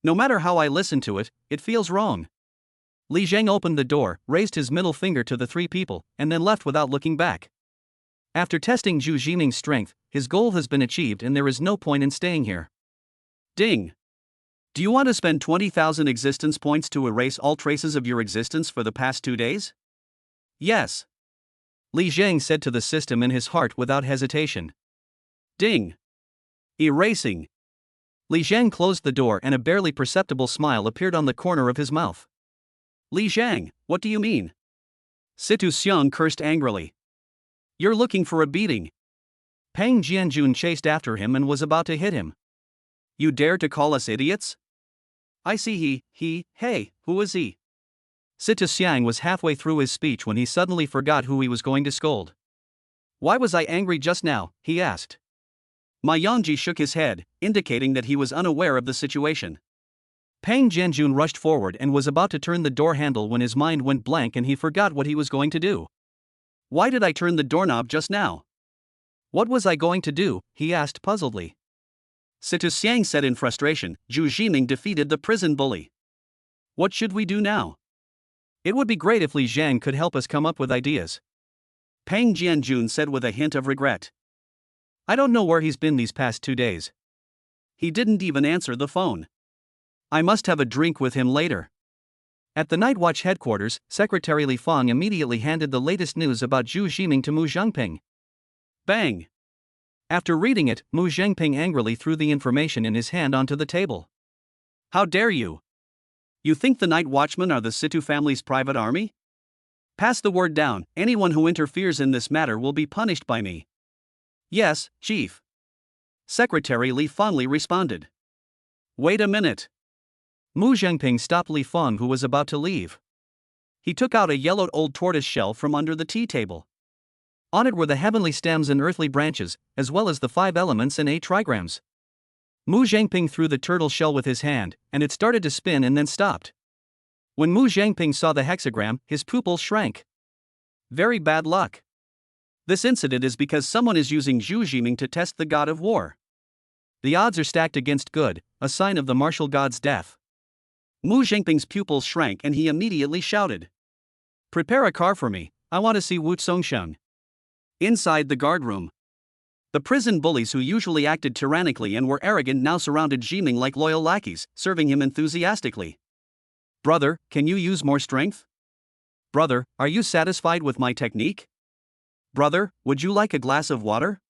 No matter how I listen to it, it feels wrong. Li Zheng opened the door, raised his middle finger to the 3 people, and then left without looking back. After testing Zhu Jiming's strength, his goal has been achieved and there is no point in staying here. Ding! Do you want to spend 20,000 existence points to erase all traces of your existence for the past 2 days? Yes. Li Zheng said to the system in his heart without hesitation. Ding! Erasing. Li Zheng closed the door and a barely perceptible smile appeared on the corner of his mouth. Li Zheng, what do you mean? Situ Xiang cursed angrily. You're looking for a beating. Pang Jianjun chased after him and was about to hit him. You dare to call us idiots? I see hey, who is he? Situ Xiang was halfway through his speech when he suddenly forgot who he was going to scold. Why was I angry just now? He asked. Ma Yongji shook his head, indicating that he was unaware of the situation. Pang Jianjun rushed forward and was about to turn the door handle when his mind went blank and he forgot what he was going to do. Why did I turn the doorknob just now? What was I going to do? He asked puzzledly. Situ Xiang said in frustration, Zhu Jiming defeated the prison bully. What should we do now? It would be great if Li Zheng could help us come up with ideas. Pang Jianjun said with a hint of regret. I don't know where he's been these past 2 days. He didn't even answer the phone. I must have a drink with him later. At the Night Watch headquarters, Secretary Li Fang immediately handed the latest news about Zhu Jiming to Mu Zhengping. Bang! After reading it, Mu Zhengping angrily threw the information in his hand onto the table. How dare you? You think the Night Watchmen are the Situ family's private army? Pass the word down, anyone who interferes in this matter will be punished by me. Yes, Chief. Secretary Li fondly responded. Wait a minute. Mu Zhengping stopped Li Fang, who was about to leave. He took out a yellowed old tortoise shell from under the tea table. On it were the heavenly stems and earthly branches, as well as the 5 elements and 8 trigrams. Mu Zhengping threw the turtle shell with his hand, and it started to spin and then stopped. When Mu Zhengping saw the hexagram, his pupils shrank. Very bad luck. This incident is because someone is using Zhu Jiming to test the god of war. The odds are stacked against good, a sign of the martial god's death. Mu Zhengping's pupils shrank and he immediately shouted. Prepare a car for me, I want to see Wu Zongsheng. Inside the guard room, the prison bullies who usually acted tyrannically and were arrogant now surrounded Jiming like loyal lackeys, serving him enthusiastically. Brother, can you use more strength? Brother, are you satisfied with my technique? Brother, would you like a glass of water?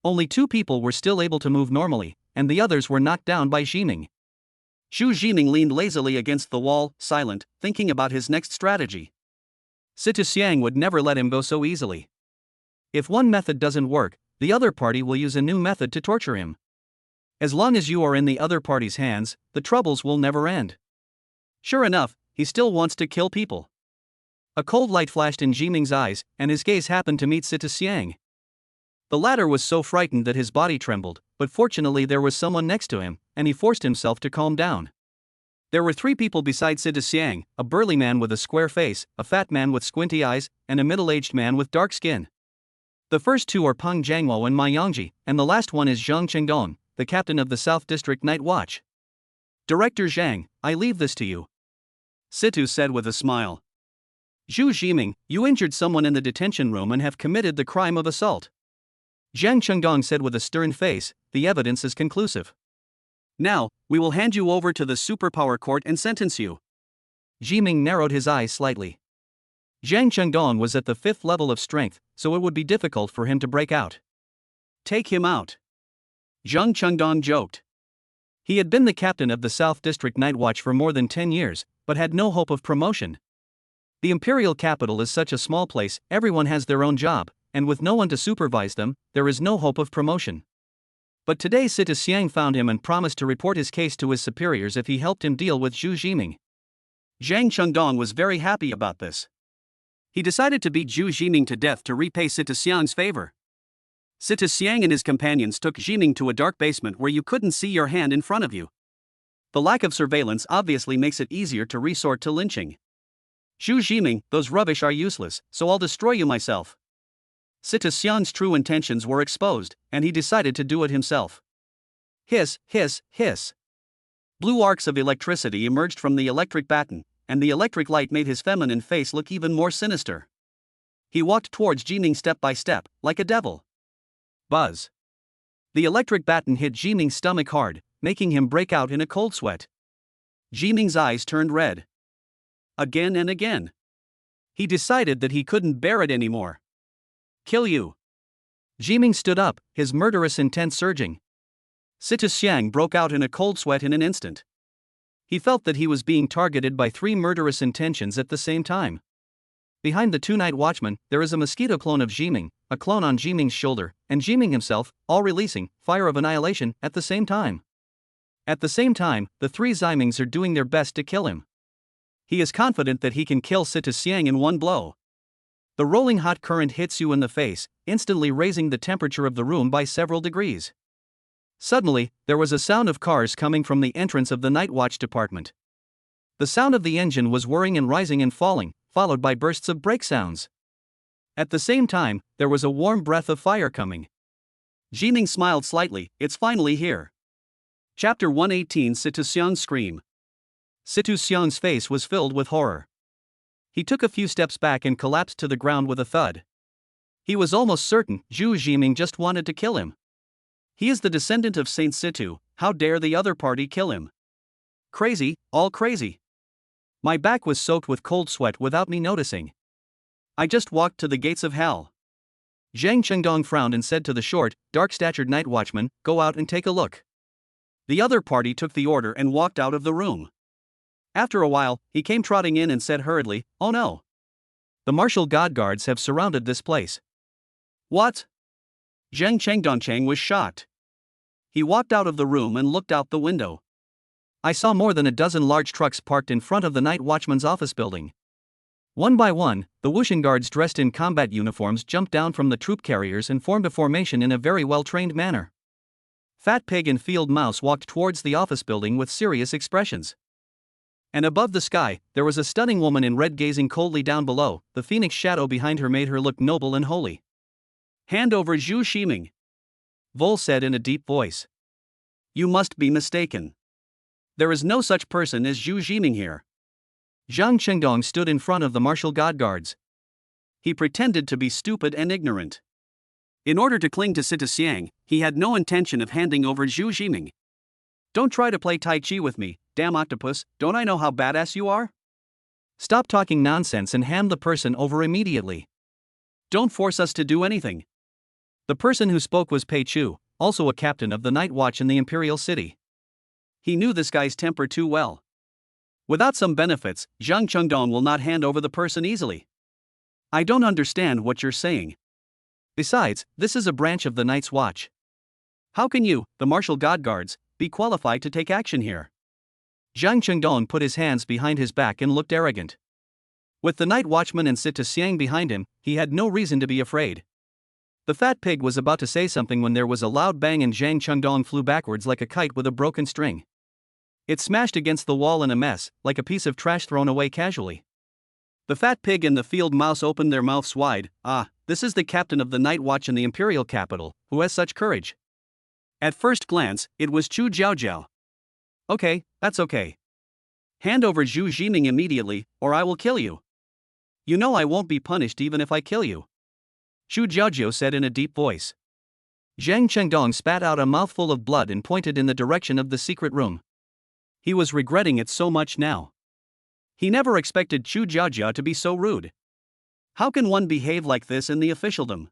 Only 2 people were still able to move normally, and the others were knocked down by Jiming. Zhu Jiming leaned lazily against the wall, silent, thinking about his next strategy. Situ Xiang would never let him go so easily. If one method doesn't work, the other party will use a new method to torture him. As long as you are in the other party's hands, the troubles will never end. Sure enough, he still wants to kill people. A cold light flashed in Jiming's eyes, and his gaze happened to meet Situ Xiang. The latter was so frightened that his body trembled, but fortunately there was someone next to him, and he forced himself to calm down. There were 3 people beside Situ Xiang, a burly man with a square face, a fat man with squinty eyes, and a middle-aged man with dark skin. The first 2 are Peng Jianghuo and Ma Yangji, and the last one is Zhang Chengdong, the captain of the South District Night Watch. Director Zhang, I leave this to you, Situ said with a smile. Zhu Jiming, you injured someone in the detention room and have committed the crime of assault. Zhang Chengdong said with a stern face, the evidence is conclusive. Now, we will hand you over to the superpower court and sentence you. Jiming narrowed his eyes slightly. Zhang Chengdong was at the 5th level of strength, so it would be difficult for him to break out. Take him out, Zhang Chengdong joked. He had been the captain of the South District Night Watch for more than 10 years, but had no hope of promotion. The imperial capital is such a small place, everyone has their own job, and with no one to supervise them, there is no hope of promotion. But today Situ Xiang found him and promised to report his case to his superiors if he helped him deal with Zhu Jiming. Zhang Chengdong was very happy about this. He decided to beat Zhu Jiming to death to repay Situ Xiang's favor. Situ Xiang and his companions took Jiming to a dark basement where you couldn't see your hand in front of you. The lack of surveillance obviously makes it easier to resort to lynching. Zhu Jiming, those rubbish are useless, so I'll destroy you myself. Situ Xiang's true intentions were exposed, and he decided to do it himself. Hiss, hiss, hiss. Blue arcs of electricity emerged from the electric baton, and the electric light made his feminine face look even more sinister. He walked towards Jiming step by step, like a devil. Buzz. The electric baton hit Jiming's stomach hard, making him break out in a cold sweat. Jiming's eyes turned red. Again and again. He decided that he couldn't bear it anymore. Kill you. Jiming stood up, his murderous intent surging. Situ Xiang broke out in a cold sweat in an instant. He felt that he was being targeted by 3 murderous intentions at the same time. Behind the 2 night watchmen, there is a mosquito clone of Jiming, a clone on Jiming's shoulder, and Jiming himself, all releasing fire of annihilation at the same time. At the same time, the 3 Zimings are doing their best to kill him. He is confident that he can kill Situ Xiang in one blow. The rolling hot current hits you in the face, instantly raising the temperature of the room by several degrees. Suddenly, there was a sound of cars coming from the entrance of the night watch department. The sound of the engine was whirring and rising and falling, followed by bursts of brake sounds. At the same time, there was a warm breath of fire coming. Jiming smiled slightly, it's finally here. Chapter 118 Situ Xiang's Scream. Situ Xiang's face was filled with horror. He took a few steps back and collapsed to the ground with a thud. He was almost certain Zhu Jiming just wanted to kill him. He is the descendant of Saint Situ, how dare the other party kill him? Crazy, all crazy. My back was soaked with cold sweat without me noticing. I just walked to the gates of hell. Zhang Chengdong frowned and said to the short, dark-statured night watchman, go out and take a look. The other party took the order and walked out of the room. After a while, he came trotting in and said hurriedly, oh no. The martial god guards have surrounded this place. What? Zhang Chengdong was shocked. He walked out of the room and looked out the window. I saw more than a dozen large trucks parked in front of the night watchman's office building. One by one, the Wushan guards dressed in combat uniforms jumped down from the troop carriers and formed a formation in a very well-trained manner. Fat Pig and Field Mouse walked towards the office building with serious expressions. And above the sky, there was a stunning woman in red gazing coldly down below. The phoenix shadow behind her made her look noble and holy. Hand over Zhu Jiming, Vol said in a deep voice. You must be mistaken. There is no such person as Zhu Jiming here. Zhang Chengdong stood in front of the martial god guards. He pretended to be stupid and ignorant. In order to cling to Sita Xiang, he had no intention of handing over Zhu Jiming. Don't try to play Tai Chi with me, damn octopus, don't I know how badass you are? Stop talking nonsense and hand the person over immediately. Don't force us to do anything. The person who spoke was Pei Chu, also a captain of the night watch in the imperial city. He knew this guy's temper too well. Without some benefits, Zhang Chengdong will not hand over the person easily. I don't understand what you're saying. Besides, this is a branch of the Night's Watch. How can you, the martial god guards, be qualified to take action here? Zhang Chengdong put his hands behind his back and looked arrogant. With the night watchman and Sita Xiang behind him, he had no reason to be afraid. The fat pig was about to say something when there was a loud bang and Zhang Chengdong flew backwards like a kite with a broken string. It smashed against the wall in a mess, like a piece of trash thrown away casually. The fat pig and the field mouse opened their mouths wide. Ah, this is the captain of the night watch in the imperial capital, who has such courage. At first glance, it was Chu Jiaojiao. Okay, that's okay. Hand over Zhu Jiming immediately, or I will kill you. You know I won't be punished even if I kill you. Chu Jiaojiao said in a deep voice. Zhang Chengdong spat out a mouthful of blood and pointed in the direction of the secret room. He was regretting it so much now. He never expected Chu Jiaojiao to be so rude. How can one behave like this in the officialdom?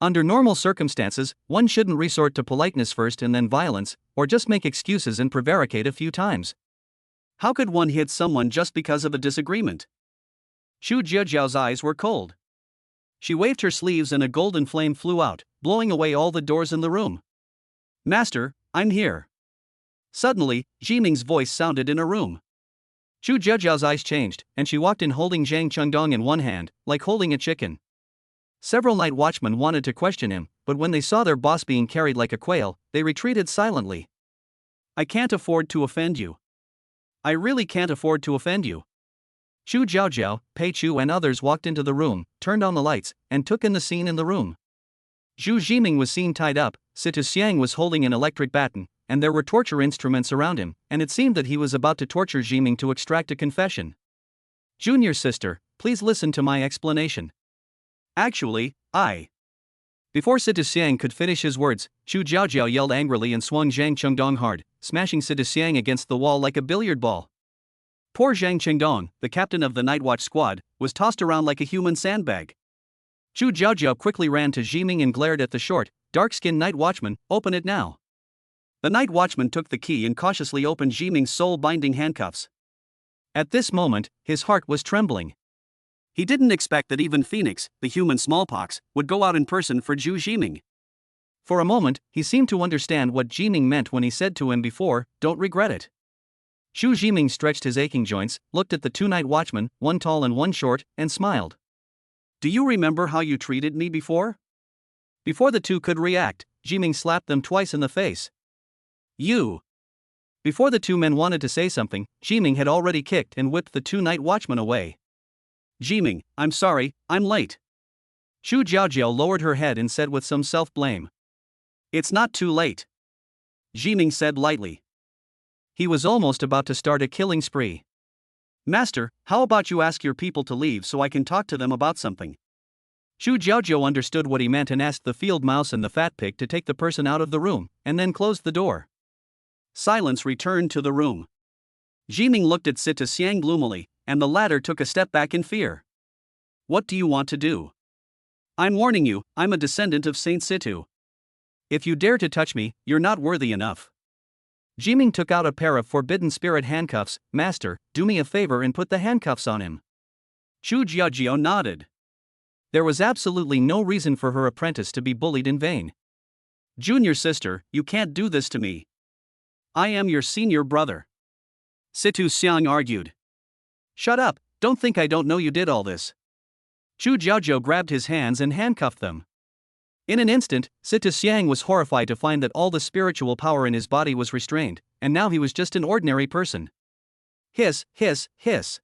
Under normal circumstances, one shouldn't resort to politeness first and then violence, or just make excuses and prevaricate a few times. How could one hit someone just because of a disagreement? Chu Jiaojiao's eyes were cold. She waved her sleeves and a golden flame flew out, blowing away all the doors in the room. Master, I'm here. Suddenly, Jiming's voice sounded in a room. Chu Jiaojiao's eyes changed, and she walked in holding Zhang Chengdong in one hand, like holding a chicken. Several night watchmen wanted to question him, but when they saw their boss being carried like a quail, they retreated silently. I can't afford to offend you. I really can't afford to offend you. Chu Jiaojiao, Pei Chu and others walked into the room, turned on the lights, and took in the scene in the room. Zhu Jiming was seen tied up, Sita Xiang was holding an electric baton, and there were torture instruments around him, and it seemed that he was about to torture Jiming to extract a confession. Junior sister, please listen to my explanation. Actually, Before Sita Xiang could finish his words, Chu Jiaojiao yelled angrily and swung Zhang Chengdong hard, smashing Sita Xiang against the wall like a billiard ball. Poor Zhang Chengdong, the captain of the night watch squad, was tossed around like a human sandbag. Chu Jiaojiao quickly ran to Jiming and glared at the short, dark-skinned night watchman. Open it now. The night watchman took the key and cautiously opened Jiming's soul-binding handcuffs. At this moment, his heart was trembling. He didn't expect that even Phoenix, the human smallpox, would go out in person for Zhu Jiming. For a moment, he seemed to understand what Jiming meant when he said to him before, "Don't regret it." Zhu Jiming stretched his aching joints, looked at the two night watchmen, one tall and one short, and smiled. Do you remember how you treated me before? Before the two could react, Jiming slapped them twice in the face. You! Before the two men wanted to say something, Jiming had already kicked and whipped the two night watchmen away. Jiming, I'm sorry, I'm late. Chu Jiaojiao lowered her head and said with some self-blame. It's not too late. Jiming said lightly. He was almost about to start a killing spree. Master, how about you ask your people to leave so I can talk to them about something? Chu Jiaojiao understood what he meant and asked the field mouse and the fat pig to take the person out of the room, and then closed the door. Silence returned to the room. Jiming looked at Sita Xiang gloomily, and the latter took a step back in fear. What do you want to do? I'm warning you, I'm a descendant of Saint Situ. If you dare to touch me, you're not worthy enough. Jiming took out a pair of forbidden spirit handcuffs. Master, do me a favor and put the handcuffs on him. Chu Jiaojiao nodded. There was absolutely no reason for her apprentice to be bullied in vain. Junior sister, you can't do this to me. I am your senior brother. Situ Xiang argued. Shut up, don't think I don't know you did all this. Chu Jiaojiao grabbed his hands and handcuffed them. In an instant, Sita Xiang was horrified to find that all the spiritual power in his body was restrained, and now he was just an ordinary person. Hiss, hiss, hiss.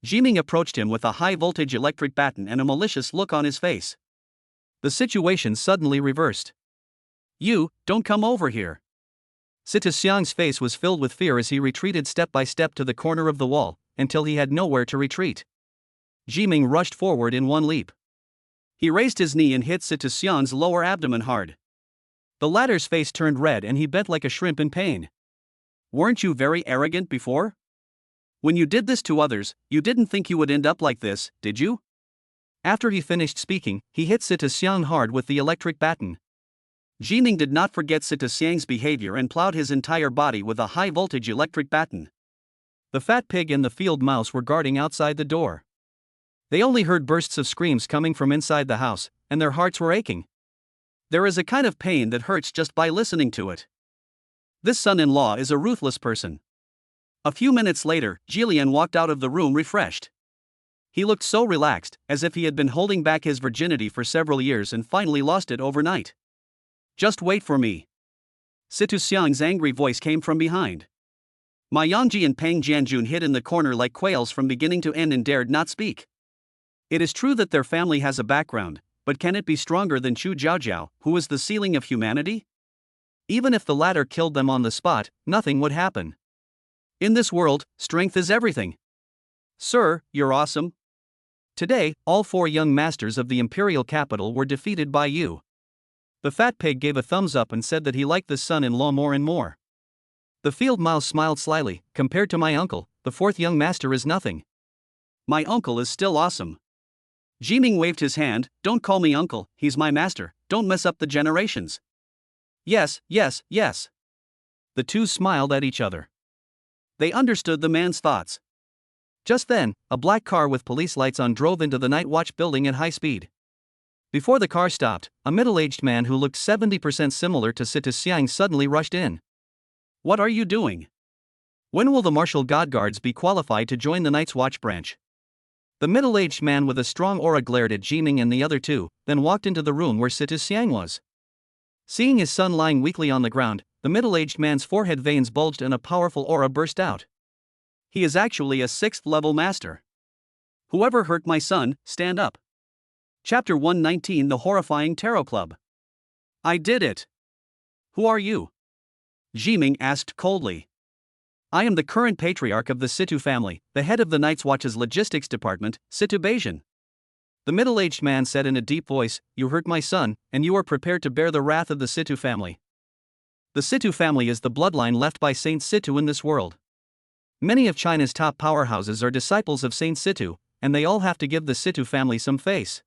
Jiming approached him with a high-voltage electric baton and a malicious look on his face. The situation suddenly reversed. You, don't come over here. Situ Xiang's face was filled with fear as he retreated step by step to the corner of the wall, until he had nowhere to retreat. Jiming rushed forward in one leap. He raised his knee and hit Situ Xiang's lower abdomen hard. The latter's face turned red and he bent like a shrimp in pain. Weren't you very arrogant before? When you did this to others, you didn't think you would end up like this, did you? After he finished speaking, he hit Situ Xiang hard with the electric baton. Jiming did not forget Situ Xiang's behavior and plowed his entire body with a high-voltage electric baton. The fat pig and the field mouse were guarding outside the door. They only heard bursts of screams coming from inside the house, and their hearts were aching. There is a kind of pain that hurts just by listening to it. This son-in-law is a ruthless person. A few minutes later, Jillian walked out of the room refreshed. He looked so relaxed, as if he had been holding back his virginity for several years and finally lost it overnight. Just wait for me. Situ Xiang's angry voice came from behind. Ma Yangji and Peng Jianjun hid in the corner like quails from beginning to end and dared not speak. It is true that their family has a background, but can it be stronger than Chu Jiaojiao, who is the ceiling of humanity? Even if the latter killed them on the spot, nothing would happen. In this world, strength is everything. Sir, you're awesome. Today, all 4 young masters of the imperial capital were defeated by you. The fat pig gave a thumbs up and said that he liked this son-in-law more and more. The field mouse smiled slyly. Compared to my uncle, the 4th young master is nothing. My uncle is still awesome. Jiming waved his hand. Don't call me uncle, he's my master, don't mess up the generations. Yes, yes, yes. The two smiled at each other. They understood the man's thoughts. Just then, a black car with police lights on drove into the night watch building at high speed. Before the car stopped, a middle-aged man who looked 70% similar to Situ Xiang suddenly rushed in. What are you doing? When will the martial god guards be qualified to join the Night's Watch branch? The middle-aged man with a strong aura glared at Jiming and the other two, then walked into the room where Situ Xiang was. Seeing his son lying weakly on the ground, the middle-aged man's forehead veins bulged and a powerful aura burst out. He is actually a 6th-level master. Whoever hurt my son, stand up. Chapter 119 The Horrifying Tarot Club. I did it. Who are you? Jiming asked coldly. I am the current patriarch of the Situ family, the head of the Night's Watch's logistics department, Situ Beijing. The middle-aged man said in a deep voice, You hurt my son, and you are prepared to bear the wrath of the Situ family. The Situ family is the bloodline left by Saint Situ in this world. Many of China's top powerhouses are disciples of Saint Situ, and they all have to give the Situ family some face.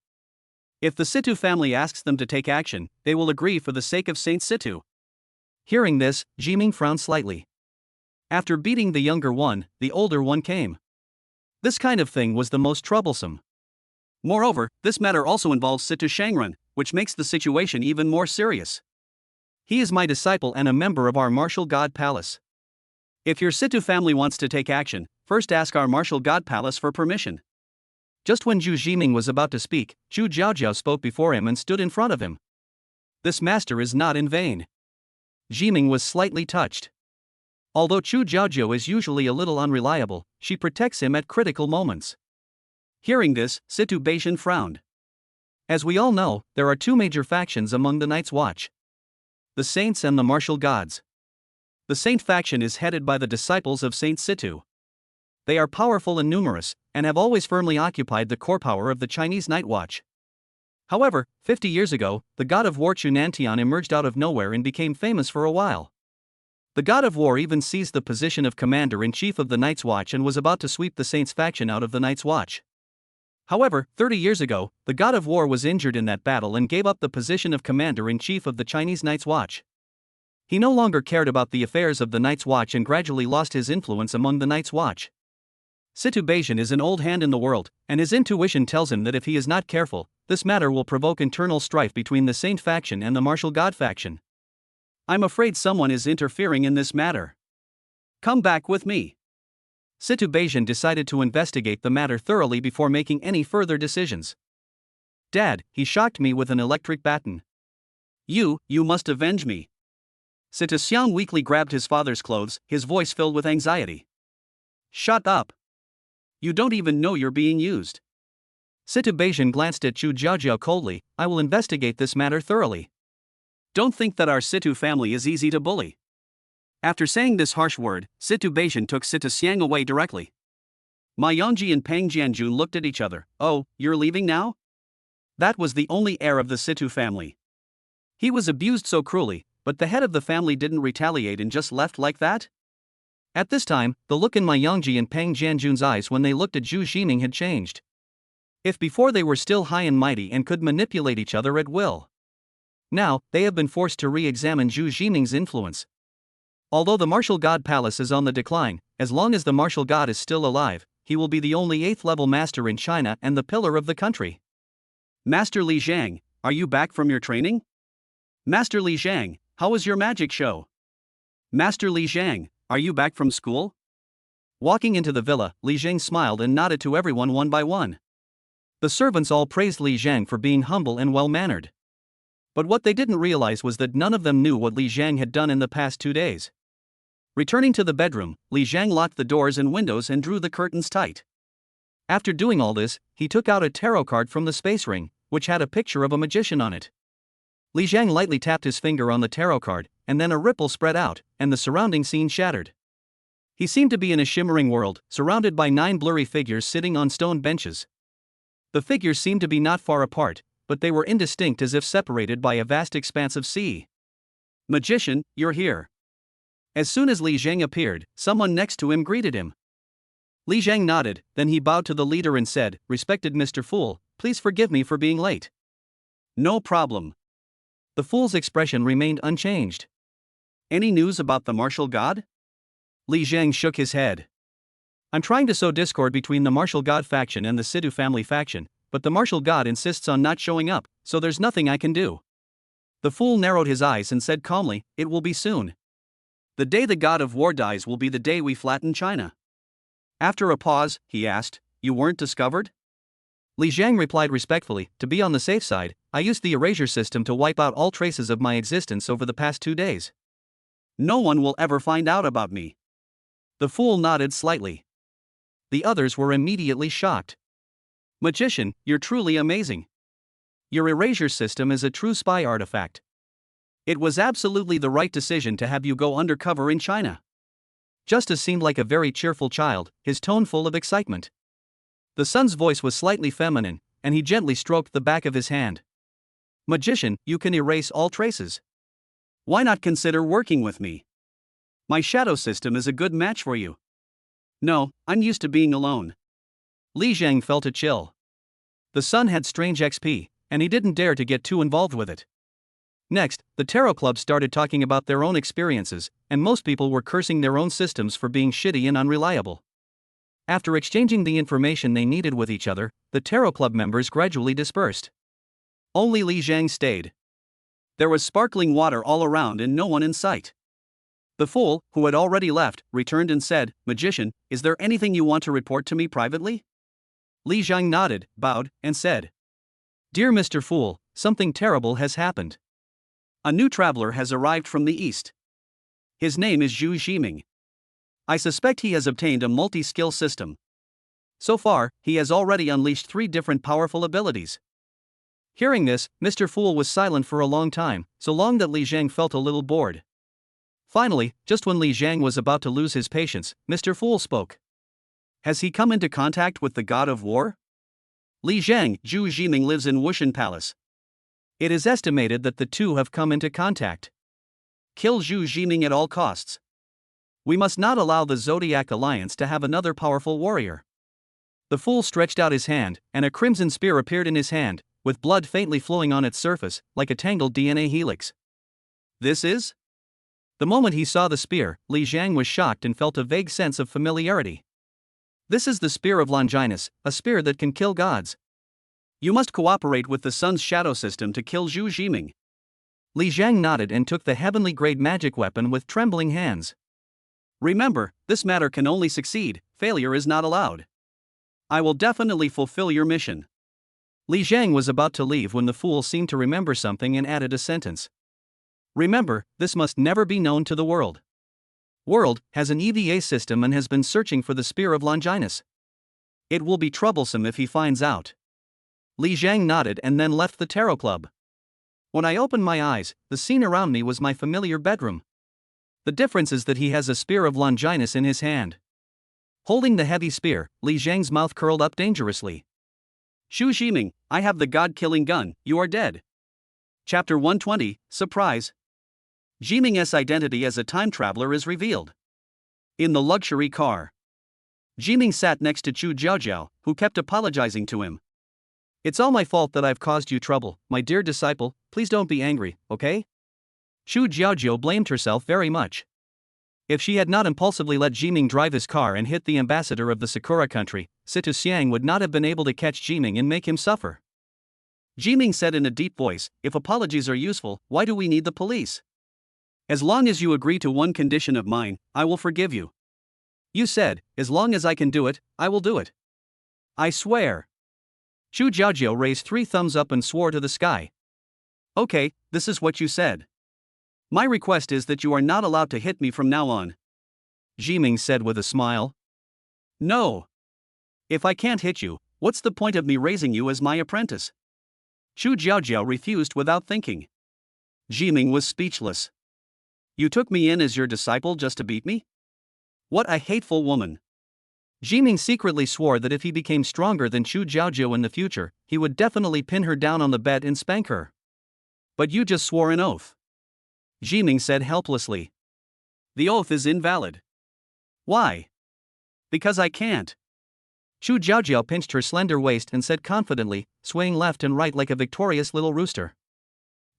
If the Situ family asks them to take action, they will agree for the sake of Saint Situ. Hearing this, Jiming frowned slightly. After beating the younger one, the older one came. This kind of thing was the most troublesome. Moreover, this matter also involves Situ Shangren, which makes the situation even more serious. He is my disciple and a member of our martial god palace. If your Situ family wants to take action, first ask our martial god palace for permission. Just when Zhu Jiming was about to speak, Chu Jiaojiao spoke before him and stood in front of him. This master is not in vain. Jiming was slightly touched. Although Chu Jiaojiao is usually a little unreliable, she protects him at critical moments. Hearing this, Situ Beijing frowned. As we all know, there are 2 major factions among the Night's Watch. The Saints and the Martial Gods. The Saint faction is headed by the disciples of Saint Situ. They are powerful and numerous, and have always firmly occupied the core power of the Chinese Night Watch. However, 50 years ago, the god of war Chunantian emerged out of nowhere and became famous for a while. The god of war even seized the position of commander-in-chief of the Night's Watch and was about to sweep the Saints faction out of the Night's Watch. However, 30 years ago, the god of war was injured in that battle and gave up the position of commander-in-chief of the Chinese Night's Watch. He no longer cared about the affairs of the Night's Watch and gradually lost his influence among the Night's Watch. Situ Beijing is an old hand in the world, and his intuition tells him that if he is not careful, this matter will provoke internal strife between the Saint faction and the martial god faction. I'm afraid someone is interfering in this matter. Come back with me. Situ Beijing decided to investigate the matter thoroughly before making any further decisions. Dad, he shocked me with an electric baton. You must avenge me. Situ Xiang weakly grabbed his father's clothes, his voice filled with anxiety. Shut up. You don't even know you're being used. Situ Beijing glanced at Chu Jiaojiao coldly. I will investigate this matter thoroughly. Don't think that our Situ family is easy to bully. After saying this harsh word, Situ Beijan took Sita Xiang away directly. Ma Yongji and Pang Jianjun looked at each other. Oh, you're leaving now? That was the only heir of the Situ family. He was abused so cruelly, but the head of the family didn't retaliate and just left like that? At this time, the look in Ma Yongji and Pang Jianjun's eyes when they looked at Zhu Ximing had changed. If before they were still high and mighty and could manipulate each other at will, now they have been forced to re-examine Zhu Ximing's influence. Although the martial god palace is on the decline, as long as the martial god is still alive, he will be the only 8th level master in China and the pillar of the country. Master Li Zhang, are you back from your training? Master Li Zhang, how was your magic show? Master Li Zhang, are you back from school? Walking into the villa, Li Zhang smiled and nodded to everyone one by one. The servants all praised Li Zhang for being humble and well-mannered. But what they didn't realize was that none of them knew what Li Zhang had done in the past 2 days. Returning to the bedroom, Li Zhang locked the doors and windows and drew the curtains tight. After doing all this, he took out a tarot card from the space ring, which had a picture of a magician on it. Li Zhang lightly tapped his finger on the tarot card, and then a ripple spread out, and the surrounding scene shattered. He seemed to be in a shimmering world, surrounded by 9 blurry figures sitting on stone benches. The figures seemed to be not far apart, but they were indistinct as if separated by a vast expanse of sea. Magician, you're here. As soon as Li Zhang appeared, someone next to him greeted him. Li Zhang nodded, then he bowed to the leader and said, "Respected Mr. Fool, please forgive me for being late." No problem. The fool's expression remained unchanged. Any news about the martial god? Li Zhang shook his head. I'm trying to sow discord between the martial god faction and the Situ family faction, but the martial god insists on not showing up, so there's nothing I can do. The fool narrowed his eyes and said calmly, "It will be soon. The day the god of war dies will be the day we flatten China." After a pause, he asked, "You weren't discovered?" Li Zhang replied respectfully, "To be on the safe side, I used the erasure system to wipe out all traces of my existence over the past 2 days. No one will ever find out about me." The fool nodded slightly. The others were immediately shocked. "Magician, you're truly amazing. Your erasure system is a true spy artifact. It was absolutely the right decision to have you go undercover in China." Justice seemed like a very cheerful child, his tone full of excitement. The son's voice was slightly feminine, and he gently stroked the back of his hand. "Magician, you can erase all traces. Why not consider working with me? My shadow system is a good match for you." "No, I'm used to being alone." Li Zhang felt a chill. The son had strange XP, and he didn't dare to get too involved with it. Next, the tarot club started talking about their own experiences, and most people were cursing their own systems for being shitty and unreliable. After exchanging the information they needed with each other, the tarot club members gradually dispersed. Only Li Zhang stayed. There was sparkling water all around and no one in sight. The fool, who had already left, returned and said, "Magician, is there anything you want to report to me privately?" Li Zhang nodded, bowed, and said, "Dear Mr. Fool, something terrible has happened. A new traveler has arrived from the east. His name is Zhu Ximing. I suspect he has obtained a multi-skill system. So far, he has already unleashed 3 different powerful abilities." Hearing this, Mr. Fool was silent for a long time, so long that Li Zhang felt a little bored. Finally, just when Li Zhang was about to lose his patience, Mr. Fool spoke. "Has he come into contact with the god of war?" Li Zhang, Zhu Ximing lives in Wushan Palace. It is estimated that the two have come into contact. Kill Zhu Ximing at all costs. We must not allow the Zodiac Alliance to have another powerful warrior. The fool stretched out his hand, and a crimson spear appeared in his hand, with blood faintly flowing on its surface, like a tangled DNA helix. This is? The moment he saw the spear, Li Zhang was shocked and felt a vague sense of familiarity. This is the spear of Longinus, a spear that can kill gods. You must cooperate with the sun's shadow system to kill Zhu Ximing. Li Zhang nodded and took the heavenly-grade magic weapon with trembling hands. Remember, this matter can only succeed, failure is not allowed. I will definitely fulfill your mission. Li Zhang was about to leave when the fool seemed to remember something and added a sentence. Remember, this must never be known to the world. World has an EVA system and has been searching for the spear of Longinus. It will be troublesome if he finds out. Li Zhang nodded and then left the tarot club. When I opened my eyes, the scene around me was my familiar bedroom. The difference is that he has a spear of Longinus in his hand. Holding the heavy spear, Li Zhang's mouth curled up dangerously. Xu Zhiming, I have the god-killing gun, you are dead. Chapter 120, Surprise. Zhiming's identity as a time traveler is revealed. In the luxury car, Zhiming sat next to Chu Jiaojiao, who kept apologizing to him. It's all my fault that I've caused you trouble, my dear disciple, please don't be angry, okay? Chu Jiaojiao blamed herself very much. If she had not impulsively let Zhiming drive his car and hit the ambassador of the Sakura country, Situ Xiang would not have been able to catch Zhiming and make him suffer. Zhiming said in a deep voice, if apologies are useful, why do we need the police? As long as you agree to one condition of mine, I will forgive you. You said, as long as I can do it, I will do it. I swear. Chu Jiaojiao raised 3 thumbs up and swore to the sky. Okay, this is what you said. My request is that you are not allowed to hit me from now on. Zhiming said with a smile. No. If I can't hit you, what's the point of me raising you as my apprentice? Chu Jiaojiao refused without thinking. Zhiming was speechless. You took me in as your disciple just to beat me? What a hateful woman. Zhiming secretly swore that if he became stronger than Chu Jiaojiao in the future, he would definitely pin her down on the bed and spank her. But you just swore an oath. Zhiming said helplessly. The oath is invalid. Why? Because I can't. Chu Jiaojiao pinched her slender waist and said confidently, swaying left and right like a victorious little rooster.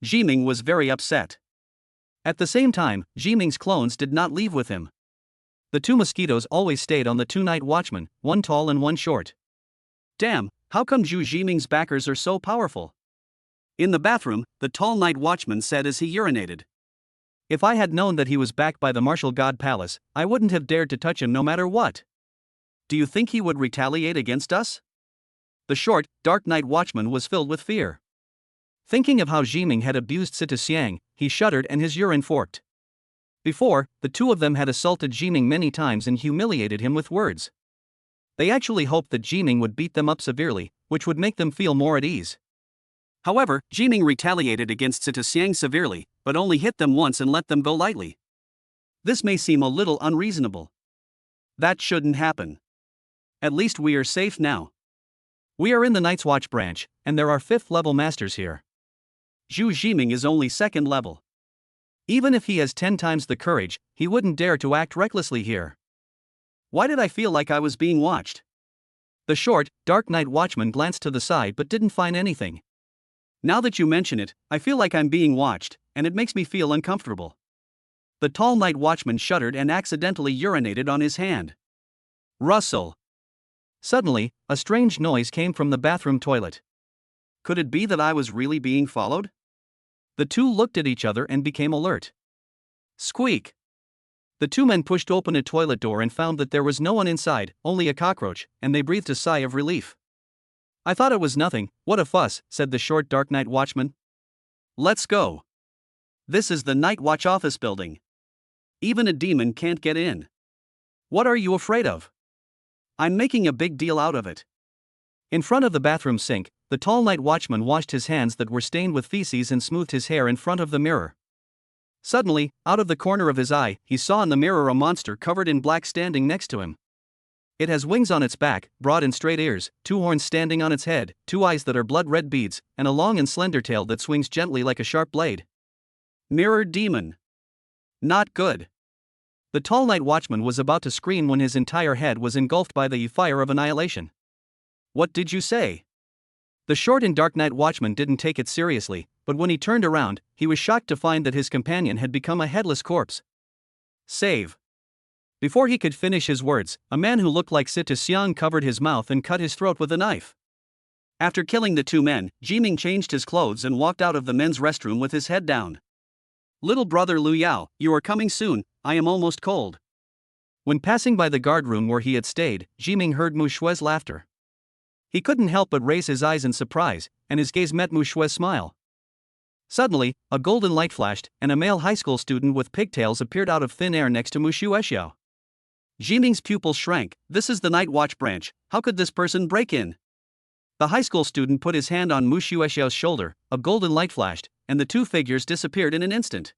Zhiming was very upset. At the same time, Zhiming's clones did not leave with him. The 2 mosquitoes always stayed on the 2 night watchmen, one tall and one short. Damn, how come Zhu Zhiming's backers are so powerful? In the bathroom, the tall night watchman said as he urinated. If I had known that he was backed by the martial god Palace, I wouldn't have dared to touch him no matter what. Do you think he would retaliate against us? The short, dark night watchman was filled with fear. Thinking of how Zhiming had abused Situ Xiang, he shuddered and his urine forked. Before, the 2 of them had assaulted Zhiming many times and humiliated him with words. They actually hoped that Zhiming would beat them up severely, which would make them feel more at ease. However, Zhiming retaliated against Situ Xiang severely, but only hit them once and let them go lightly. This may seem a little unreasonable. That shouldn't happen. At least we are safe now. We are in the Night's Watch branch, and there are 5th level masters here. Zhu Zhiming is only 2nd level. Even if he has 10 times the courage, he wouldn't dare to act recklessly here. Why did I feel like I was being watched? The short, dark night watchman glanced to the side but didn't find anything. Now that you mention it, I feel like I'm being watched, and it makes me feel uncomfortable. The tall night watchman shuddered and accidentally urinated on his hand. Rustle. Suddenly, a strange noise came from the bathroom toilet. Could it be that I was really being followed? The 2 looked at each other and became alert. Squeak. The 2 men pushed open a toilet door and found that there was no one inside, only a cockroach, and they breathed a sigh of relief. I thought it was nothing, what a fuss, said the short dark night watchman. Let's go. This is the Night Watch office building. Even a demon can't get in. What are you afraid of? I'm making a big deal out of it. In front of the bathroom sink, the tall night watchman washed his hands that were stained with feces and smoothed his hair in front of the mirror. Suddenly, out of the corner of his eye, he saw in the mirror a monster covered in black standing next to him. It has wings on its back, broad and straight ears, 2 horns standing on its head, 2 eyes that are blood-red beads, and a long and slender tail that swings gently like a sharp blade. Mirror demon. Not good. The tall night watchman was about to scream when his entire head was engulfed by the fire of annihilation. What did you say? The short and dark night watchman didn't take it seriously, but when he turned around, he was shocked to find that his companion had become a headless corpse. Save. Before he could finish his words, a man who looked like Situ Xiang covered his mouth and cut his throat with a knife. After killing the 2 men, Zhiming changed his clothes and walked out of the men's restroom with his head down. Little brother Lu Yao, you are coming soon, I am almost cold. When passing by the guard room where he had stayed, Zhiming heard Mu Shue's laughter. He couldn't help but raise his eyes in surprise, and his gaze met Mu Shue's smile. Suddenly, a golden light flashed, and a male high school student with pigtails appeared out of thin air next to Mu Shuexiao. Zhiming's pupil shrank. This is the Night Watch branch, how could this person break in? The high school student put his hand on Mu Shuexiao's shoulder, a golden light flashed, and the 2 figures disappeared in an instant.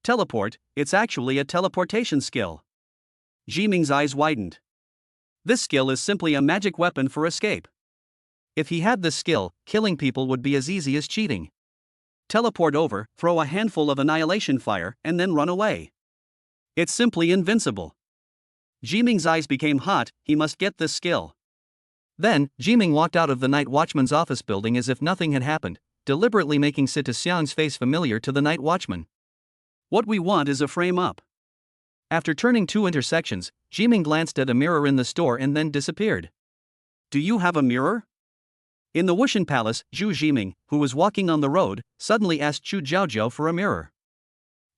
Teleport, it's actually a teleportation skill. Jiming's eyes widened. This skill is simply a magic weapon for escape. If he had this skill, killing people would be as easy as cheating. Teleport over, throw a handful of annihilation fire, and then run away. It's simply invincible. Jiming's eyes became hot, he must get this skill. Then, Jiming walked out of the night watchman's office building as if nothing had happened, deliberately making Sita Xiang's face familiar to the night watchman. What we want is a frame up. After turning 2 intersections, Jiming glanced at a mirror in the store and then disappeared. Do you have a mirror? In the Wushan Palace, Zhu Jiming, who was walking on the road, suddenly asked Chu Jiaojiao for a mirror.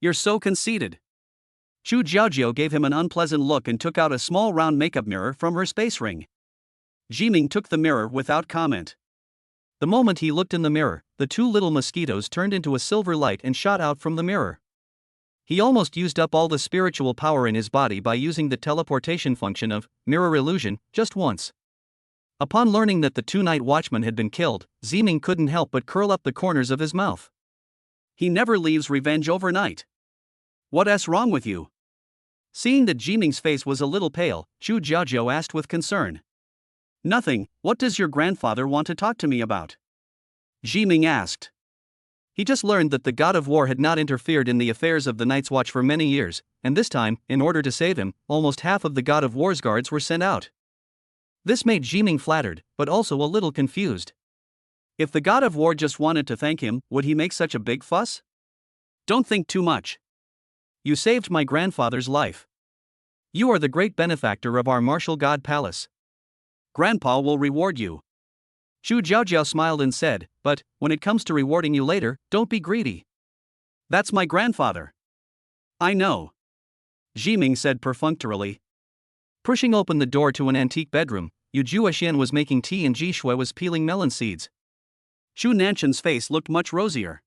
You're so conceited. Chu Jiaojiao gave him an unpleasant look and took out a small round makeup mirror from her space ring. Jiming took the mirror without comment. The moment he looked in the mirror, the 2 little mosquitoes turned into a silver light and shot out from the mirror. He almost used up all the spiritual power in his body by using the teleportation function of mirror illusion just once. Upon learning that the 2 night watchmen had been killed, Jiming couldn't help but curl up the corners of his mouth. He never leaves revenge overnight. What's wrong with you? Seeing that Jiming's face was a little pale, Chu Jiaojiao asked with concern. Nothing, what does your grandfather want to talk to me about? Jiming asked. He just learned that the god of war had not interfered in the affairs of the Night's Watch for many years, and this time, in order to save him, almost half of the god of war's guards were sent out. This made Jiming flattered, but also a little confused. If the god of war just wanted to thank him, would he make such a big fuss? Don't think too much. You saved my grandfather's life. You are the great benefactor of our martial god palace. Grandpa will reward you. Chu Jiaojiao smiled and said, but, when it comes to rewarding you later, don't be greedy. That's my grandfather. I know. Jiming said perfunctorily. Pushing open the door to an antique bedroom, Yu Juexian was making tea and Ji Shui was peeling melon seeds. Xu Nanshan's face looked much rosier.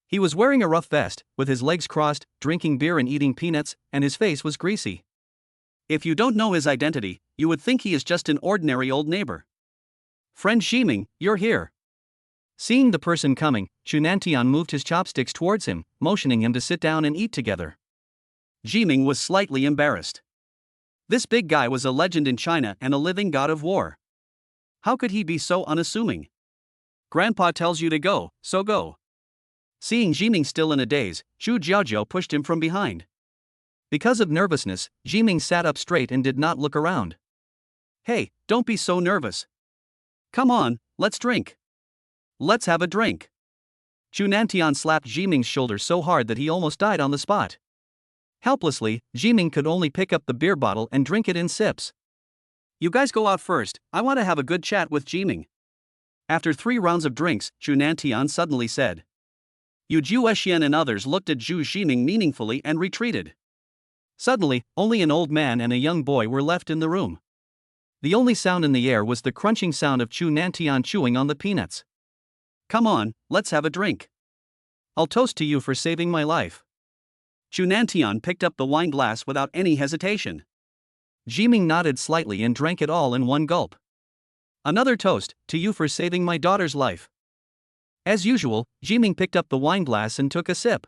He was wearing a rough vest, with his legs crossed, drinking beer and eating peanuts, and his face was greasy. If you don't know his identity, you would think he is just an ordinary old neighbor. Friend Jiming, you're here. Seeing the person coming, Xu Nantian moved his chopsticks towards him, motioning him to sit down and eat together. Jiming was slightly embarrassed. This big guy was a legend in China and a living god of war. How could he be so unassuming? Grandpa tells you to go, so go. Seeing Jiming still in a daze, Chu Jiaojiao pushed him from behind. Because of nervousness, Jiming sat up straight and did not look around. Hey, don't be so nervous. Come on, let's drink. Let's have a drink. Chu Nantian slapped Jiming's shoulder so hard that he almost died on the spot. Helplessly, Jiming could only pick up the beer bottle and drink it in sips. You guys go out first, I want to have a good chat with Jiming. After 3 rounds of drinks, Chu Nantian suddenly said. Yu Juexian and others looked at Zhu Jiming meaningfully and retreated. Suddenly, only an old man and a young boy were left in the room. The only sound in the air was the crunching sound of Chu Nantian chewing on the peanuts. Come on, let's have a drink. I'll toast to you for saving my life. Chu Nantian picked up the wine glass without any hesitation. Jiming nodded slightly and drank it all in one gulp. Another toast, to you for saving my daughter's life. As usual, Jiming picked up the wine glass and took a sip.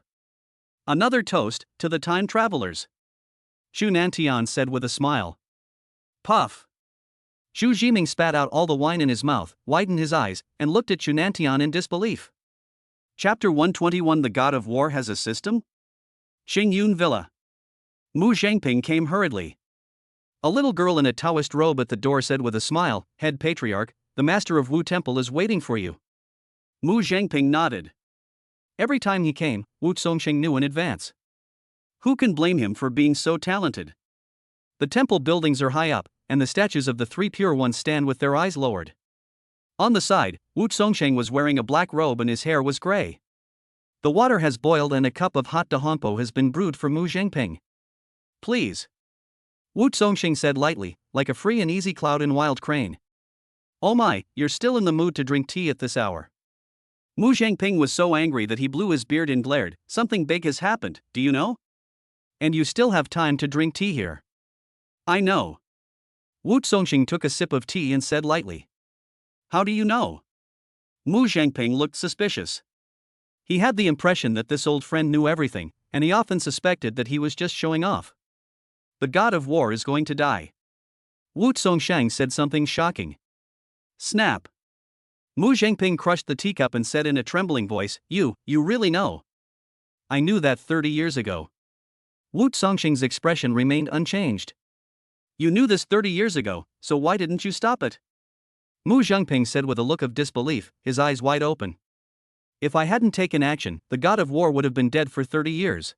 Another toast, to the time travelers. Chu Nantian said with a smile. Puff. Xu Jiming spat out all the wine in his mouth, widened his eyes, and looked at Chu Nantian in disbelief. Chapter 121 The God of War has a system? Xingyun Villa. Mu Zhangping came hurriedly. A little girl in a Taoist robe at the door said with a smile, Head Patriarch, the master of Wu Temple is waiting for you. Mu Zhangping nodded. Every time he came, Wu Zongsheng knew in advance. Who can blame him for being so talented? The temple buildings are high up, and the statues of the 3 pure ones stand with their eyes lowered. On the side, Wu Zongsheng was wearing a black robe and his hair was gray. The water has boiled and a cup of hot dahongpo has been brewed for Mu Zhangping. Please. Wu Zongsheng said lightly, like a free and easy cloud in wild crane. Oh my, you're still in the mood to drink tea at this hour. Mu Zhangping was so angry that he blew his beard and glared, something big has happened, do you know? And you still have time to drink tea here. I know. Wu Zongsheng took a sip of tea and said lightly. How do you know? Mu Zhangping looked suspicious. He had the impression that this old friend knew everything, and he often suspected that he was just showing off. The god of war is going to die. Wu Zongshang said something shocking. Snap. Mu Zhengping crushed the teacup and said in a trembling voice, You really know. I knew that 30 years ago. Wu Zongsheng's expression remained unchanged. You knew this 30 years ago, so why didn't you stop it? Mu Zhengping said with a look of disbelief, his eyes wide open. If I hadn't taken action, the god of war would have been dead for 30 years.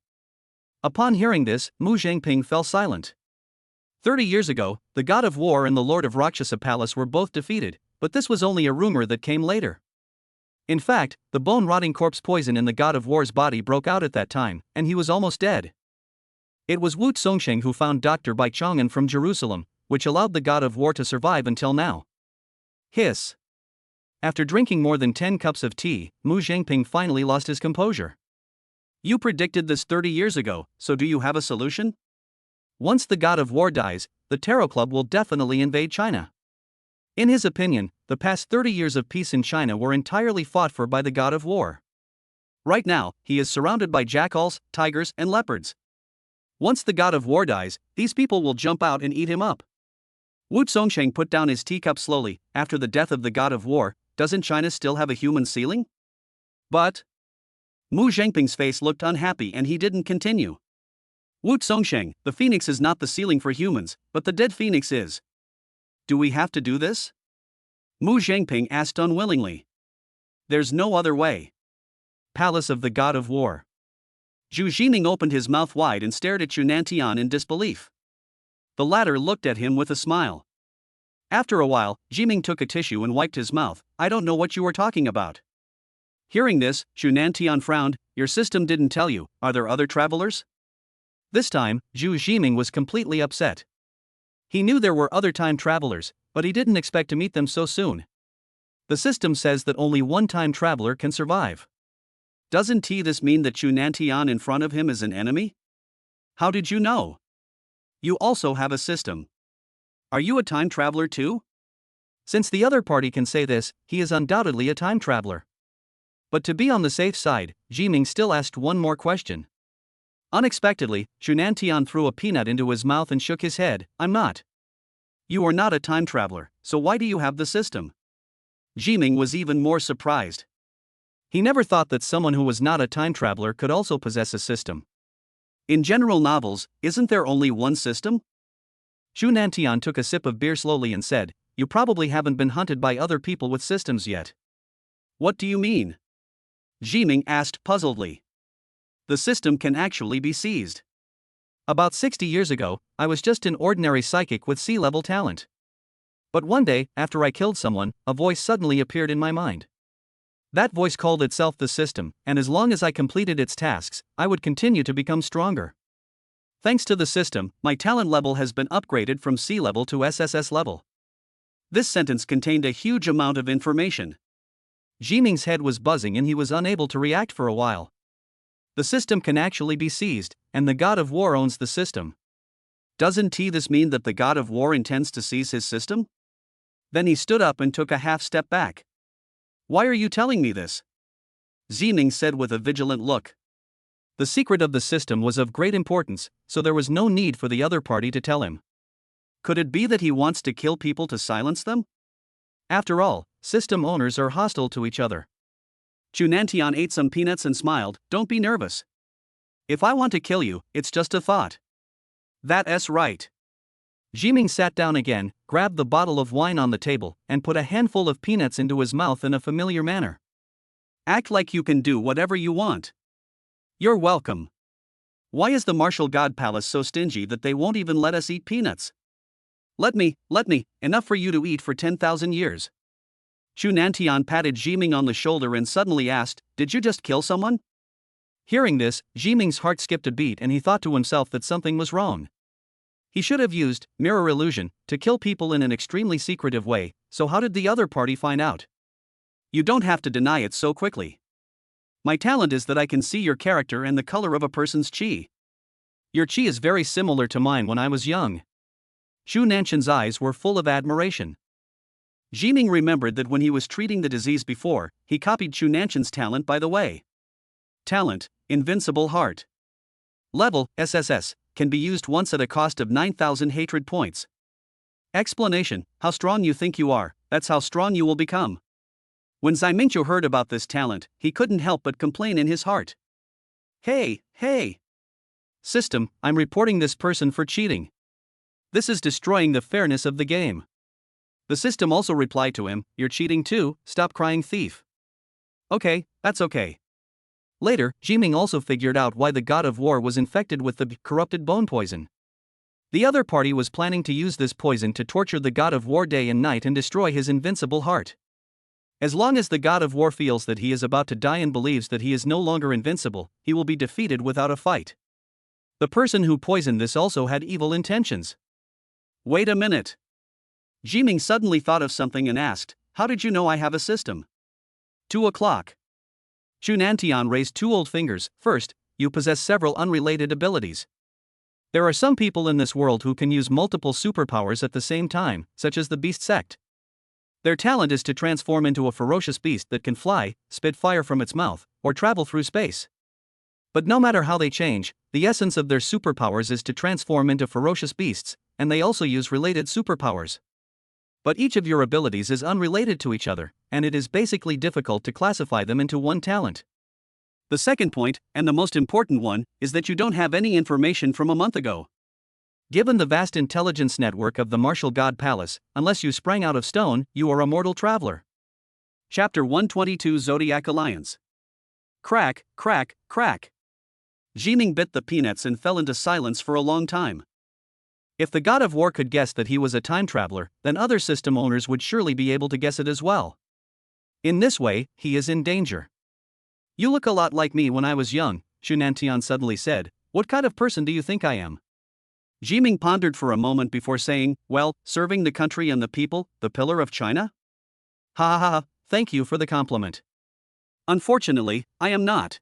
Upon hearing this, Mu Zhengping fell silent. 30 years ago, the god of war and the lord of Rakshasa Palace were both defeated, but this was only a rumor that came later. In fact, the bone-rotting corpse poison in the god of war's body broke out at that time, and he was almost dead. It was Wu Zongsheng who found Dr. Bai Chang'an from Jerusalem, which allowed the god of war to survive until now. Hiss. After drinking more than 10 cups of tea, Mu Zhengping finally lost his composure. You predicted this 30 years ago, so do you have a solution? Once the god of war dies, the Tarot Club will definitely invade China. In his opinion, the past 30 years of peace in China were entirely fought for by the god of war. Right now, he is surrounded by jackals, tigers, and leopards. Once the god of war dies, these people will jump out and eat him up. Wu Zongsheng put down his teacup slowly. After the death of the god of war, doesn't China still have a human ceiling? But Mu Zhengping's face looked unhappy and he didn't continue. Wu Zongsheng, the phoenix is not the ceiling for humans, but the dead phoenix is. Do we have to do this? Mu Zhengping asked unwillingly. There's no other way. Palace of the god of war. Zhu Jiming opened his mouth wide and stared at Xu Nantian in disbelief. The latter looked at him with a smile. After a while, Jiming took a tissue and wiped his mouth. I don't know what you are talking about. Hearing this, Xu Nantian frowned. Your system didn't tell you, are there other travelers? This time, Zhu Jiming was completely upset. He knew there were other time travelers, but he didn't expect to meet them so soon. The system says that only one time traveler can survive. Doesn't this mean that Xu Nantian in front of him is an enemy? How did you know? You also have a system. Are you a time traveler too? Since the other party can say this, he is undoubtedly a time traveler. But to be on the safe side, Jiming still asked one more question. Unexpectedly, Xu Nantian threw a peanut into his mouth and shook his head. I'm not. You are not a time traveler, so why do you have the system? Jiming was even more surprised. He never thought that someone who was not a time traveler could also possess a system. In general novels, isn't there only one system? Xu Nantian took a sip of beer slowly and said, You probably haven't been hunted by other people with systems yet. What do you mean? Jiming asked puzzledly. The system can actually be seized. About 60 years ago, I was just an ordinary psychic with sea-level talent. But one day, after I killed someone, a voice suddenly appeared in my mind. That voice called itself the system, and as long as I completed its tasks, I would continue to become stronger. Thanks to the system, my talent level has been upgraded from C level to SSS level. This sentence contained a huge amount of information. Jiming's head was buzzing and he was unable to react for a while. The system can actually be seized, and the god of war owns the system. Doesn't this mean that the god of war intends to seize his system? Then he stood up and took a half step back. Why are you telling me this? Jiming said with a vigilant look. The secret of the system was of great importance, so there was no need for the other party to tell him. Could it be that he wants to kill people to silence them? After all, system owners are hostile to each other. Xu Nantian ate some peanuts and smiled. Don't be nervous. If I want to kill you, it's just a thought. That's right. Jiming sat down again, grabbed the bottle of wine on the table, and put a handful of peanuts into his mouth in a familiar manner. Act like you can do whatever you want. You're welcome. Why is the martial god palace so stingy that they won't even let us eat peanuts? Let me, enough for you to eat for 10,000 years. Xu Nantian patted Jiming on the shoulder and suddenly asked, Did you just kill someone? Hearing this, Jiming's heart skipped a beat and he thought to himself that something was wrong. He should have used mirror illusion to kill people in an extremely secretive way, so how did the other party find out? You don't have to deny it so quickly. My talent is that I can see your character and the color of a person's qi. Your qi is very similar to mine when I was young. Xu Nantian's eyes were full of admiration. Jiming remembered that when he was treating the disease before, he copied Xu Nantian's talent by the way. Talent, invincible heart. Level, SSS, can be used once at a cost of 9,000 hatred points. Explanation: how strong you think you are, that's how strong you will become. When Xiaomingqiu heard about this talent, he couldn't help but complain in his heart. Hey! System, I'm reporting this person for cheating. This is destroying the fairness of the game. The system also replied to him, you're cheating too, stop crying thief. Okay, that's okay. Later, Jiming also figured out why the god of war was infected with the corrupted bone poison. The other party was planning to use this poison to torture the god of war day and night and destroy his invincible heart. As long as the god of war feels that he is about to die and believes that he is no longer invincible, he will be defeated without a fight. The person who poisoned this also had evil intentions. Wait a minute. Jiming suddenly thought of something and asked, how did you know I have a system? 2 o'clock. Xu Nantian raised 2 old fingers. First, you possess several unrelated abilities. There are some people in this world who can use multiple superpowers at the same time, such as the beast sect. Their talent is to transform into a ferocious beast that can fly, spit fire from its mouth, or travel through space. But no matter how they change, the essence of their superpowers is to transform into ferocious beasts, and they also use related superpowers. But each of your abilities is unrelated to each other, and it is basically difficult to classify them into one talent. The second point, and the most important one, is that you don't have any information from a month ago. Given the vast intelligence network of the Martial God Palace, unless you sprang out of stone, you are a mortal traveler. Chapter 122 Zodiac Alliance. Crack. Jiming bit the peanuts and fell into silence for a long time. If the god of war could guess that he was a time traveler, then other system owners would surely be able to guess it as well. In this way, he is in danger. You look a lot like me when I was young, Xu Nantian suddenly said. What kind of person do you think I am? Jiming pondered for a moment before saying, well, serving the country and the people, the pillar of China? Ha, thank you for the compliment. Unfortunately, I am not.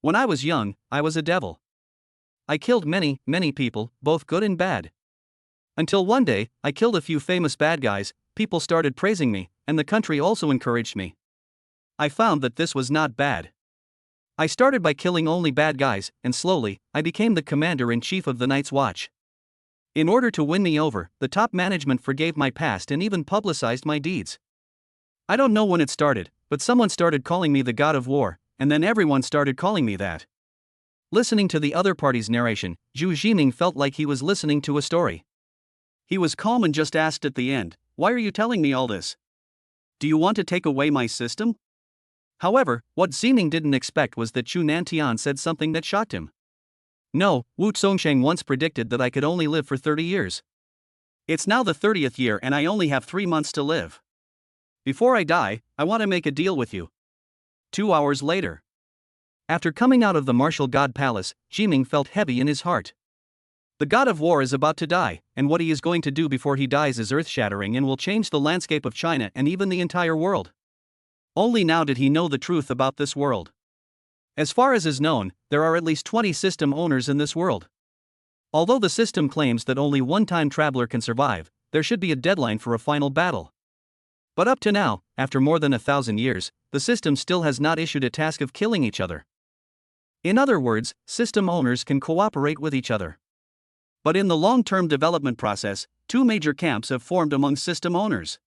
When I was young, I was a devil. I killed many people, both good and bad. Until one day, I killed a few famous bad guys, people started praising me, and the country also encouraged me. I found that this was not bad. I started by killing only bad guys, and slowly, I became the commander-in-chief of the Night's Watch. In order to win me over, the top management forgave my past and even publicized my deeds. I don't know when it started, but someone started calling me the God of War, and then everyone started calling me that. Listening to the other party's narration, Zhu Jiming felt like he was listening to a story. He was calm and just asked at the end, why are you telling me all this? Do you want to take away my system? However, what Jiming didn't expect was that Xu Nantian said something that shocked him. No, Wu Zongsheng once predicted that I could only live for 30 years. It's now the 30th year and I only have 3 months to live. Before I die, I want to make a deal with you. 2 hours later. After coming out of the Martial God Palace, Jiming felt heavy in his heart. The God of War is about to die, and what he is going to do before he dies is earth-shattering and will change the landscape of China and even the entire world. Only now did he know the truth about this world. As far as is known, there are at least 20 system owners in this world. Although the system claims that only one time traveler can survive, there should be a deadline for a final battle. But up to now, after more than 1,000 years, the system still has not issued a task of killing each other. In other words, system owners can cooperate with each other. But in the long-term development process, 2 major camps have formed among system owners.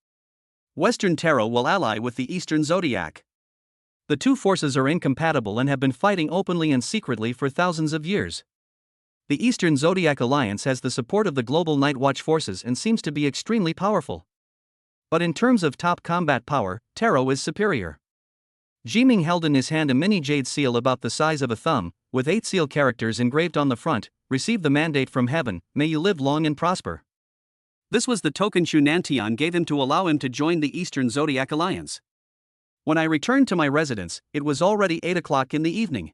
Western Tarot will ally with the Eastern Zodiac. The 2 forces are incompatible and have been fighting openly and secretly for thousands of years. The Eastern Zodiac Alliance has the support of the global Night Watch forces and seems to be extremely powerful. But in terms of top combat power, Tarot is superior. Jiming held in his hand a mini jade seal about the size of a thumb, with 8 seal characters engraved on the front. Receive the mandate from heaven, may you live long and prosper. This was the token Xu Nantian gave him to allow him to join the Eastern Zodiac Alliance. When I returned to my residence, it was already 8 o'clock in the evening.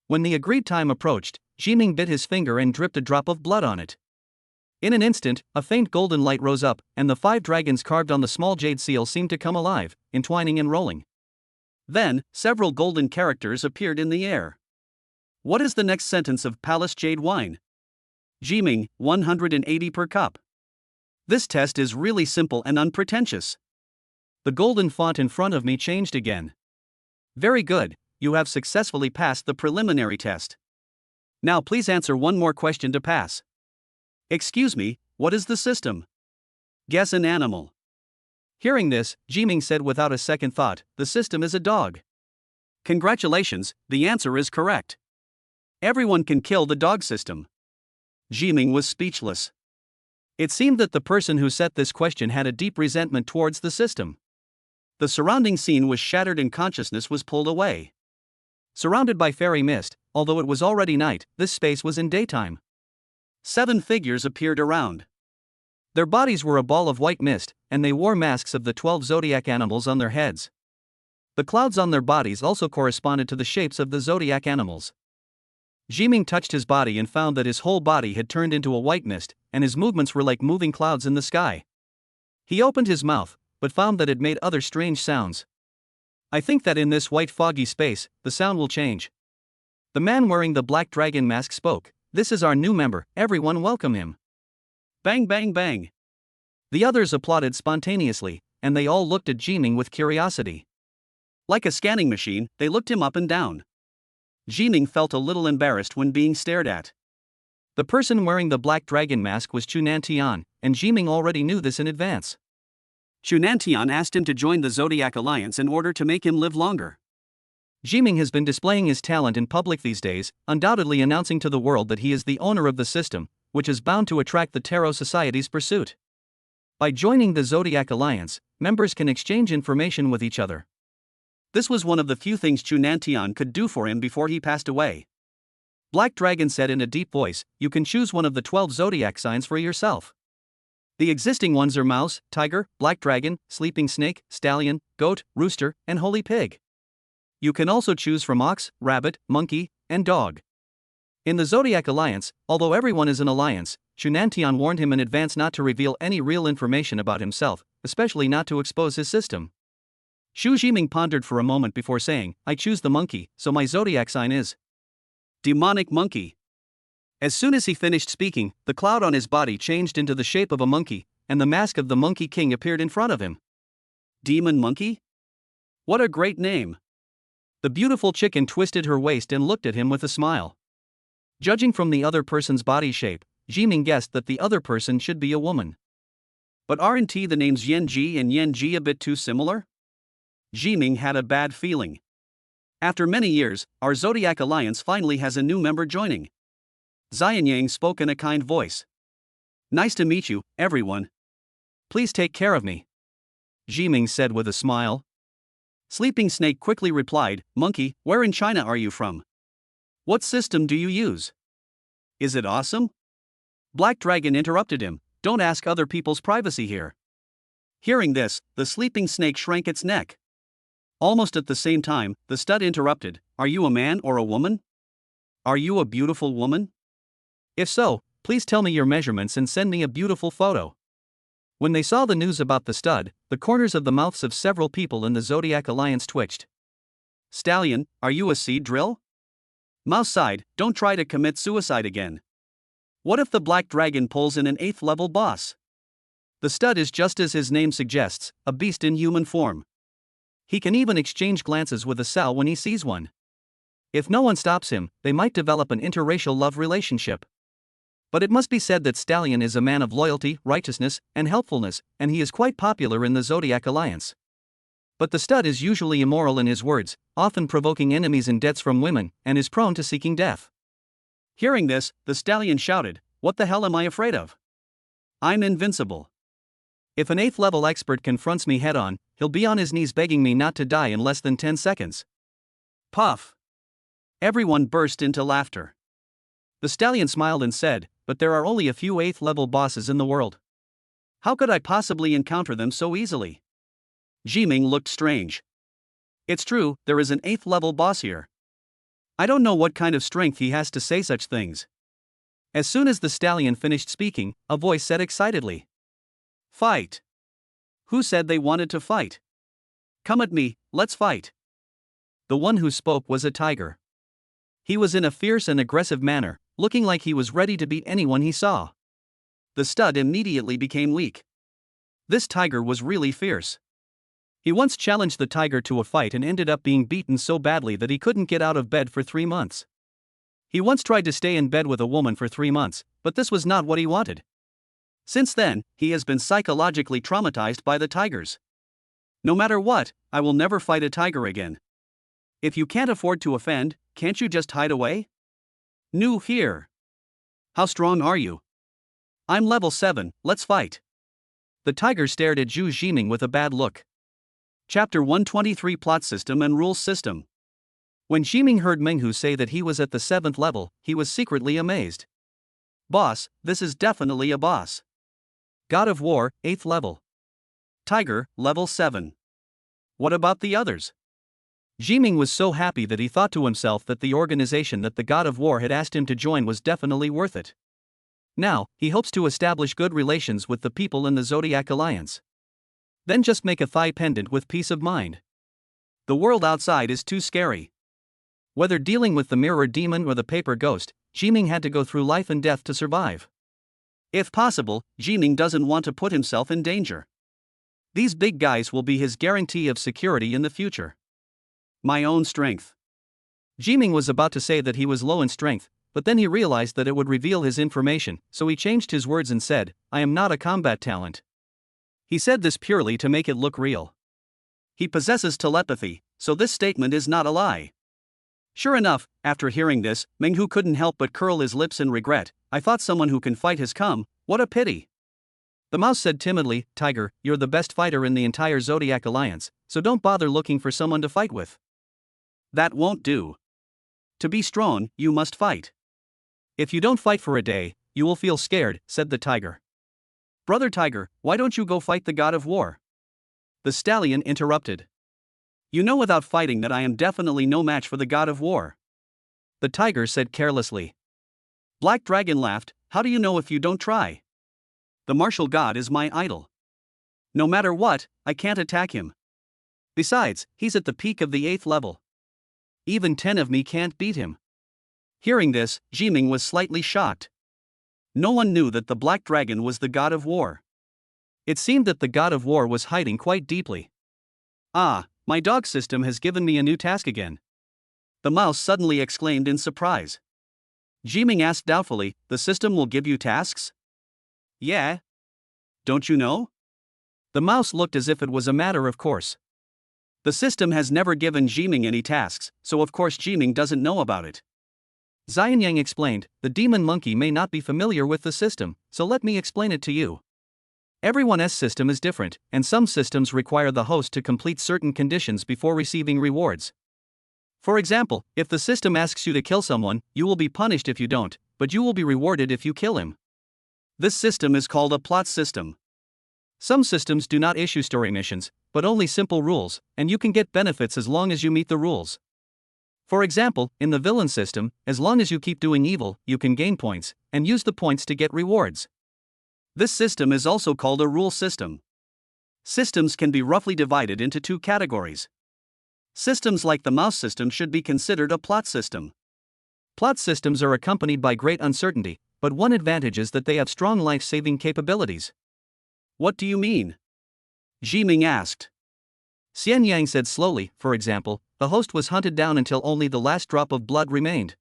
When the agreed time approached, Jiming bit his finger and dripped a drop of blood on it. In an instant, a faint golden light rose up, and the 5 dragons carved on the small jade seal seemed to come alive, entwining and rolling. Then, several golden characters appeared in the air. What is the next sentence of Palace Jade Wine? Jiming, 180 per cup. This test is really simple and unpretentious. The golden font in front of me changed again. Very good, you have successfully passed the preliminary test. Now please answer one more question to pass. Excuse me, what is the system? Guess an animal. Hearing this, Jiming said without a second thought, the system is a dog. Congratulations, the answer is correct. Everyone can kill the dog system. Jiming was speechless. It seemed that the person who set this question had a deep resentment towards the system. The surrounding scene was shattered and consciousness was pulled away. Surrounded by fairy mist, although it was already night, this space was in daytime. 7 figures appeared around. Their bodies were a ball of white mist, and they wore masks of the 12 zodiac animals on their heads. The clouds on their bodies also corresponded to the shapes of the zodiac animals. Jiming touched his body and found that his whole body had turned into a white mist, and his movements were like moving clouds in the sky. He opened his mouth, but found that it made other strange sounds. I think that in this white foggy space, the sound will change. The man wearing the black dragon mask spoke. This is our new member, everyone welcome him. Bang bang bang. The others applauded spontaneously, and they all looked at Jiming with curiosity. Like a scanning machine, they looked him up and down. Jiming felt a little embarrassed when being stared at. The person wearing the black dragon mask was Chunantian, and Jiming already knew this in advance. Chunantian asked him to join the Zodiac Alliance in order to make him live longer. Jiming has been displaying his talent in public these days, undoubtedly announcing to the world that he is the owner of the system, which is bound to attract the Tarot Society's pursuit. By joining the Zodiac Alliance, members can exchange information with each other. This was one of the few things Chunantian could do for him before he passed away. Black Dragon said in a deep voice, you can choose one of the 12 zodiac signs for yourself. The existing ones are Mouse, Tiger, Black Dragon, Sleeping Snake, Stallion, Goat, Rooster, and Holy Pig. You can also choose from Ox, Rabbit, Monkey, and Dog. In the Zodiac Alliance, although everyone is an alliance, Chunantian warned him in advance not to reveal any real information about himself, especially not to expose his system. Xu Jiming pondered for a moment before saying, I choose the monkey, so my zodiac sign is Demonic Monkey. As soon as he finished speaking, the cloud on his body changed into the shape of a monkey, and the mask of the Monkey King appeared in front of him. Demon Monkey? What a great name! The beautiful chicken twisted her waist and looked at him with a smile. Judging from the other person's body shape, Jiming guessed that the other person should be a woman. But aren't the names Yanji and Yanji a bit too similar? Jiming had a bad feeling. After many years, our Zodiac Alliance finally has a new member joining. Xianyang spoke in a kind voice. Nice to meet you, everyone. Please take care of me, Jiming said with a smile. Sleeping Snake quickly replied, Monkey, where in China are you from? What system do you use? Is it awesome? Black Dragon interrupted him, don't ask other people's privacy here. Hearing this, the Sleeping Snake shrank its neck. Almost at the same time, the stud interrupted, are you a man or a woman? Are you a beautiful woman? If so, please tell me your measurements and send me a beautiful photo. When they saw the news about the stud, the corners of the mouths of several people in the Zodiac Alliance twitched. Stallion, are you a seed drill? Mouse sighed, don't try to commit suicide again. What if the Black Dragon pulls in an 8th level boss? The stud is just as his name suggests, a beast in human form. He can even exchange glances with a sow when he sees one. If no one stops him, they might develop an interracial love relationship. But it must be said that Stallion is a man of loyalty, righteousness, and helpfulness, and he is quite popular in the Zodiac Alliance. But the stud is usually immoral in his words, often provoking enemies and debts from women, and is prone to seeking death. Hearing this, the Stallion shouted, what the hell am I afraid of? I'm invincible. If an 8th level expert confronts me head on, he'll be on his knees begging me not to die in less than 10 seconds. Puff. Everyone burst into laughter. The Stallion smiled and said, but there are only a few 8th level bosses in the world. How could I possibly encounter them so easily? Jiming looked strange. It's true, there is an 8th level boss here. I don't know what kind of strength he has to say such things. As soon as the Stallion finished speaking, a voice said excitedly, fight. Who said they wanted to fight? Come at me, let's fight. The one who spoke was a tiger. He was in a fierce and aggressive manner, looking like he was ready to beat anyone he saw. The stud immediately became weak. This tiger was really fierce. He once challenged the tiger to a fight and ended up being beaten so badly that he couldn't get out of bed for 3 months. He once tried to stay in bed with a woman for 3 months, but this was not what he wanted. Since then, he has been psychologically traumatized by the tigers. No matter what, I will never fight a tiger again. If you can't afford to offend, can't you just hide away? New here. How strong are you? I'm level 7, let's fight. The tiger stared at Zhu Jiming with a bad look. Chapter 123 Plot System and Rules System. When Jiming heard Menghu say that he was at the 7th level, he was secretly amazed. Boss, this is definitely a boss. God of War, 8th level. Tiger, level 7. What about the others? Jiming was so happy that he thought to himself that the organization that the God of War had asked him to join was definitely worth it. Now, he hopes to establish good relations with the people in the Zodiac Alliance. Then just make a thigh pendant with peace of mind. The world outside is too scary. Whether dealing with the mirror demon or the paper ghost, Jiming had to go through life and death to survive. If possible, Jiming doesn't want to put himself in danger. These big guys will be his guarantee of security in the future. My own strength. Jiming was about to say that he was low in strength, but then he realized that it would reveal his information, so he changed his words and said, I am not a combat talent. He said this purely to make it look real. He possesses telepathy, so this statement is not a lie. Sure enough, after hearing this, Menghu couldn't help but curl his lips in regret. I thought someone who can fight has come, what a pity. The mouse said timidly, Tiger, you're the best fighter in the entire Zodiac Alliance, so don't bother looking for someone to fight with. That won't do. To be strong, you must fight. If you don't fight for a day, you will feel scared, said the tiger. Brother Tiger, why don't you go fight the God of War? The stallion interrupted. You know without fighting that I am definitely no match for the God of War. The tiger said carelessly. Black Dragon laughed, how do you know if you don't try? The martial god is my idol. No matter what, I can't attack him. Besides, he's at the peak of the 8th level. Even 10 of me can't beat him. Hearing this, Jiming was slightly shocked. No one knew that the Black Dragon was the God of War. It seemed that the God of War was hiding quite deeply. Ah, my dog system has given me a new task again. The mouse suddenly exclaimed in surprise. Jiming asked doubtfully, the system will give you tasks? Yeah. Don't you know? The mouse looked as if it was a matter of course. The system has never given Jiming any tasks, so of course Jiming doesn't know about it. Xianyang explained, the demon monkey may not be familiar with the system, so let me explain it to you. Everyone's system is different, and some systems require the host to complete certain conditions before receiving rewards. For example, if the system asks you to kill someone, you will be punished if you don't, but you will be rewarded if you kill him. This system is called a plot system. Some systems do not issue story missions, but only simple rules, and you can get benefits as long as you meet the rules. For example, in the villain system, as long as you keep doing evil, you can gain points, and use the points to get rewards. This system is also called a rule system. Systems can be roughly divided into 2 categories. Systems like the mouse system should be considered a plot system. Plot systems are accompanied by great uncertainty, but one advantage is that they have strong life-saving capabilities. What do you mean? Jiming asked. Xianyang said slowly, for example, the host was hunted down until only the last drop of blood remained.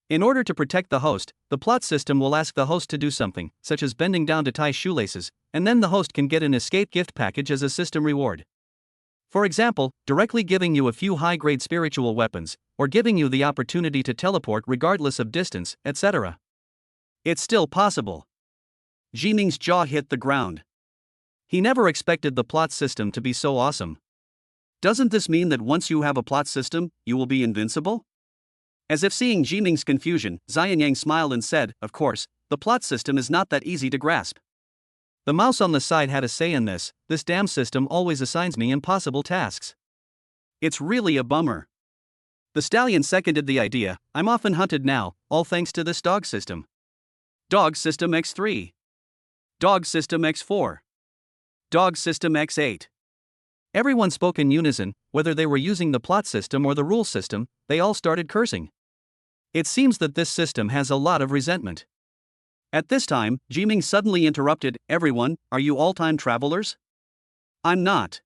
In order to protect the host, the plot system will ask the host to do something, such as bending down to tie shoelaces, and then the host can get an escape gift package as a system reward. For example, directly giving you a few high-grade spiritual weapons, or giving you the opportunity to teleport regardless of distance, etc. It's still possible. Jiming's jaw hit the ground. He never expected the plot system to be so awesome. Doesn't this mean that once you have a plot system, you will be invincible? As if seeing Jiming's confusion, Xianyang smiled and said, of course, the plot system is not that easy to grasp. The mouse on the side had a say in this damn system always assigns me impossible tasks. It's really a bummer. The stallion seconded the idea, I'm often hunted now, all thanks to this dog system. Dog system X3. Dog system X4. Dog system X8. Everyone spoke in unison, whether they were using the plot system or the rule system, they all started cursing. It seems that this system has a lot of resentment. At this time, Jiming suddenly interrupted, everyone, are you all time travelers? I'm not.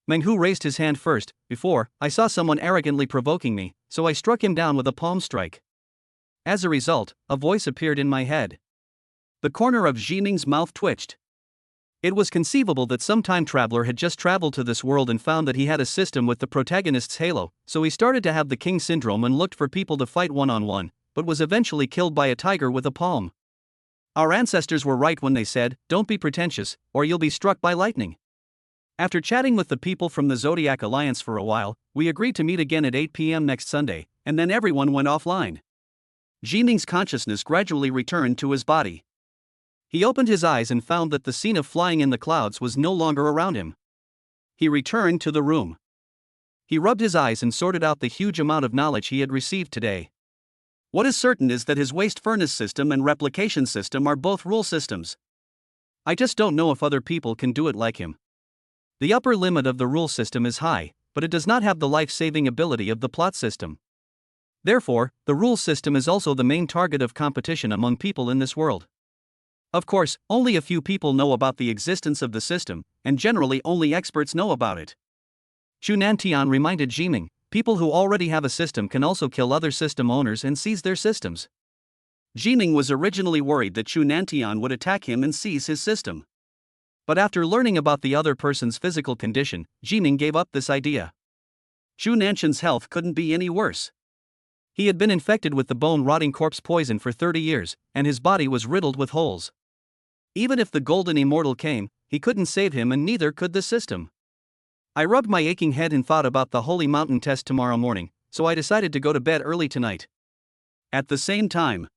Menghu raised his hand first, before, I saw someone arrogantly provoking me, so I struck him down with a palm strike. As a result, a voice appeared in my head. The corner of Jiming's mouth twitched. It was conceivable that some time traveler had just traveled to this world and found that he had a system with the protagonist's halo, so he started to have the king syndrome and looked for people to fight one-on-one, but was eventually killed by a tiger with a palm. Our ancestors were right when they said, "Don't be pretentious, or you'll be struck by lightning." After chatting with the people from the Zodiac Alliance for a while, we agreed to meet again at 8 p.m. next Sunday, and then everyone went offline. Jiming's consciousness gradually returned to his body. He opened his eyes and found that the scene of flying in the clouds was no longer around him. He returned to the room. He rubbed his eyes and sorted out the huge amount of knowledge he had received today. What is certain is that his waste furnace system and replication system are both rule systems. I just don't know if other people can do it like him. The upper limit of the rule system is high, but it does not have the life-saving ability of the plot system. Therefore, the rule system is also the main target of competition among people in this world. Of course, only a few people know about the existence of the system, and generally only experts know about it. Chu Nantian reminded Jiming, people who already have a system can also kill other system owners and seize their systems. Jiming was originally worried that Chu Nantian would attack him and seize his system. But after learning about the other person's physical condition, Jiming gave up this idea. Chu Nantian's health couldn't be any worse. He had been infected with the bone-rotting corpse poison for 30 years, and his body was riddled with holes. Even if the golden immortal came, he couldn't save him and neither could the system. I rubbed my aching head and thought about the Holy Mountain test tomorrow morning, so I decided to go to bed early tonight. At the same time,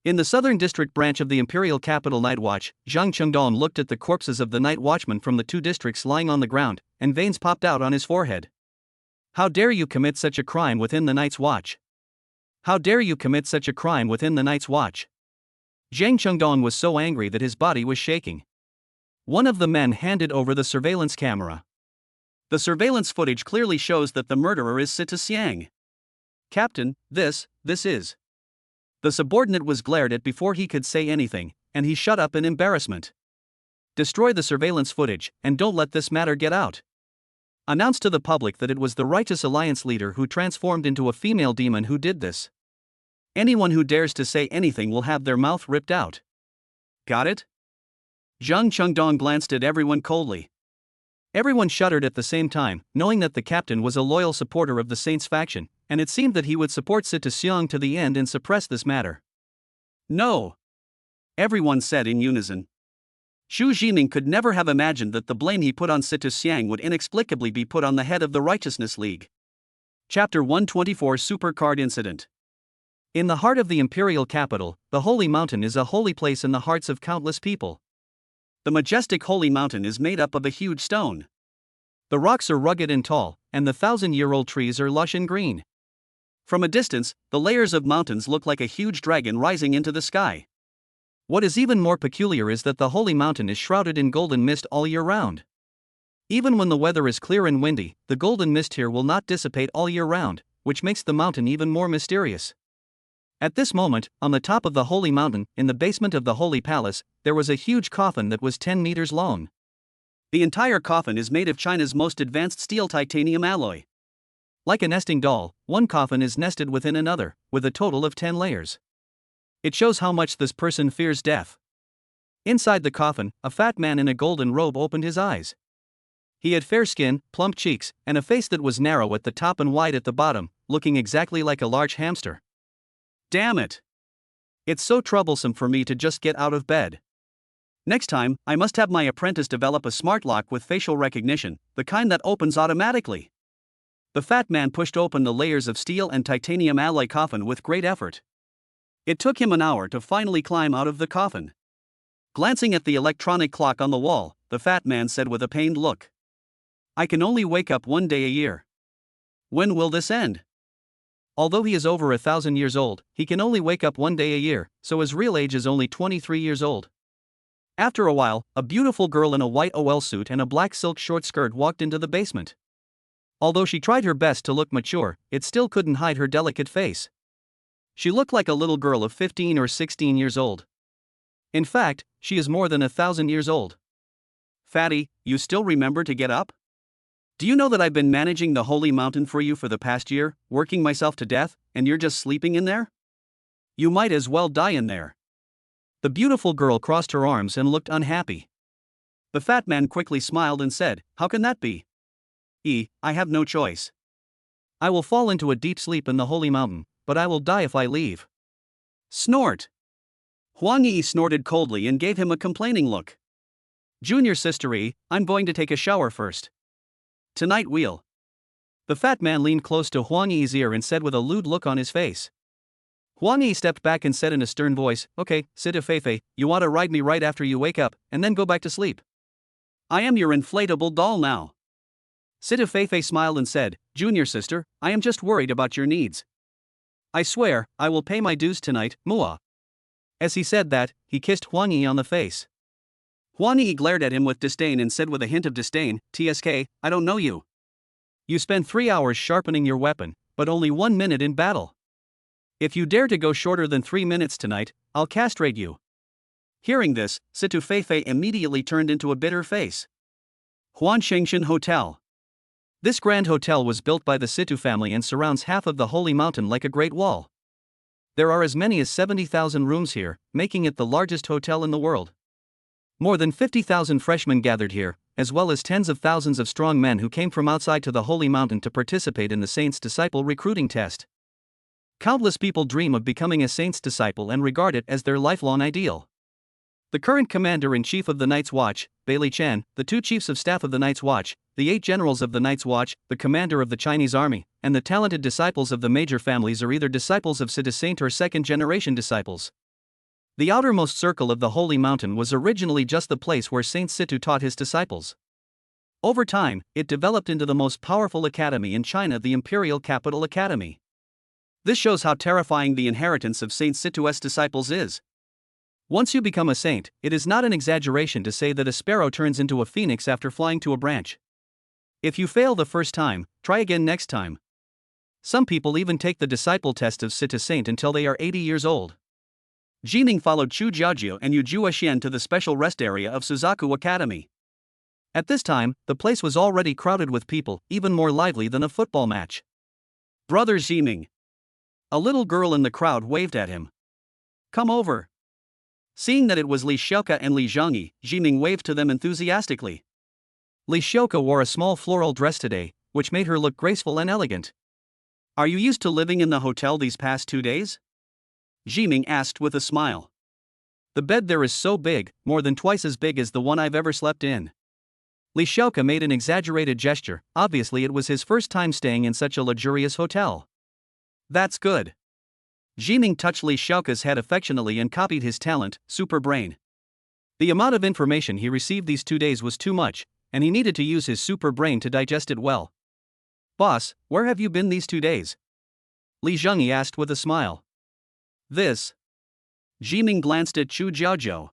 in the Southern District branch of the Imperial Capital Night Watch, Zhang Chengdong looked at the corpses of the night watchmen from the two districts lying on the ground, and veins popped out on his forehead. How dare you commit such a crime within the Night's Watch? How dare you commit such a crime within the Night's Watch? Zhang Chengdong was so angry that his body was shaking. One of the men handed over the surveillance camera. The surveillance footage clearly shows that the murderer is Sita Xiang. Captain, this is. The subordinate was glared at before he could say anything, and he shut up in embarrassment. Destroy the surveillance footage, and don't let this matter get out. Announce to the public that it was the Righteous Alliance leader who transformed into a female demon who did this. Anyone who dares to say anything will have their mouth ripped out. Got it? Zhang Chengdong glanced at everyone coldly. Everyone shuddered at the same time, knowing that the captain was a loyal supporter of the Saints faction, and it seemed that he would support Sita Xiang to the end and suppress this matter. No! Everyone said in unison. Xu Jiming could never have imagined that the blame he put on Sita Xiang would inexplicably be put on the head of the Righteousness League. Chapter 124 Supercard Incident. In the heart of the imperial capital, the Holy Mountain is a holy place in the hearts of countless people. The majestic Holy Mountain is made up of a huge stone. The rocks are rugged and tall, and the 1,000-year-old trees are lush and green. From a distance, the layers of mountains look like a huge dragon rising into the sky. What is even more peculiar is that the Holy Mountain is shrouded in golden mist all year round. Even when the weather is clear and windy, the golden mist here will not dissipate all year round, which makes the mountain even more mysterious. At this moment, on the top of the Holy Mountain, in the basement of the Holy Palace, there was a huge coffin that was 10 meters long. The entire coffin is made of China's most advanced steel titanium alloy. Like a nesting doll, one coffin is nested within another, with a total of 10 layers. It shows how much this person fears death. Inside the coffin, a fat man in a golden robe opened his eyes. He had fair skin, plump cheeks, and a face that was narrow at the top and wide at the bottom, looking exactly like a large hamster. Damn it! It's so troublesome for me to just get out of bed. Next time, I must have my apprentice develop a smart lock with facial recognition, the kind that opens automatically. The fat man pushed open the layers of steel and titanium alloy coffin with great effort. It took him an hour to finally climb out of the coffin. Glancing at the electronic clock on the wall, the fat man said with a pained look, "I can only wake up one day a year. When will this end?" Although he is over 1,000 years old, he can only wake up one day a year, so his real age is only 23 years old. After a while, a beautiful girl in a white OL suit and a black silk short skirt walked into the basement. Although she tried her best to look mature, it still couldn't hide her delicate face. She looked like a little girl of 15 or 16 years old. In fact, she is more than 1,000 years old. "Fatty, you still remember to get up? Do you know that I've been managing the Holy Mountain for you for the past year, working myself to death, and you're just sleeping in there? You might as well die in there. The beautiful girl crossed her arms and looked unhappy. The fat man quickly smiled and said, "How can that be? I have no choice. I will fall into a deep sleep in the holy mountain, but I will die if I leave." Snort! Huang Yi snorted coldly and gave him a complaining look. "Junior sister E, I'm going to take a shower first. Tonight we'll." The fat man leaned close to Huang Yi's ear and said with a lewd look on his face. Huang Yi stepped back and said in a stern voice, "Okay, Sita Feifei, you want to ride me right after you wake up, and then go back to sleep." "I am your inflatable doll now." Sita Feifei smiled and said, "Junior sister, I am just worried about your needs. I swear, I will pay my dues tonight, Mua." As he said that, he kissed Huang Yi on the face. Huang Yi glared at him with disdain and said with a hint of disdain, "TSK, I don't know you. You spend 3 hours sharpening your weapon, but only 1 minute in battle. If you dare to go shorter than 3 minutes tonight, I'll castrate you." Hearing this, Situ Feifei immediately turned into a bitter face. Huanshengshan Hotel. This grand hotel was built by the Situ family and surrounds half of the holy mountain like a great wall. There are as many as 70,000 rooms here, making it the largest hotel in the world. More than 50,000 freshmen gathered here, as well as tens of thousands of strong men who came from outside to the holy mountain to participate in the Saint's Disciple recruiting test. Countless people dream of becoming a Saint's disciple and regard it as their lifelong ideal. The current commander-in-chief of the Night's Watch, Bailey Chan, the 2 chiefs of staff of the Night's Watch, the 8 generals of the Night's Watch, the commander of the Chinese army, and the talented disciples of the major families are either disciples of Siddha Saint or second-generation disciples. The outermost circle of the holy mountain was originally just the place where Saint Situ taught his disciples. Over time, it developed into the most powerful academy in China, the Imperial Capital Academy. This shows how terrifying the inheritance of Saint Situ's disciples is. Once you become a saint, it is not an exaggeration to say that a sparrow turns into a phoenix after flying to a branch. If you fail the first time, try again next time. Some people even take the disciple test of Siddha Saint until they are 80 years old. Jining followed Chu Jiajiu and Yu Juexian to the special rest area of Suzaku Academy. At this time, the place was already crowded with people, even more lively than a football match. "Brother Ximing." A little girl in the crowd waved at him. "Come over." Seeing that it was Li Xiaoke and Li Zhangyi, Ximing waved to them enthusiastically. Li Xiaoke wore a small floral dress today, which made her look graceful and elegant. "Are you used to living in the hotel these past 2 days?" Ximing asked with a smile. "The bed there is so big, more than twice as big as the one I've ever slept in." Li Xiaoke made an exaggerated gesture, obviously it was his first time staying in such a luxurious hotel. "That's good." Ximing touched Li Xiaoke's head affectionately and copied his talent, super brain. The amount of information he received these 2 days was too much, and he needed to use his super brain to digest it well. "Boss, where have you been these 2 days?" Li Zhangyi asked with a smile. "This." Ximing glanced at Chu Jiajiu.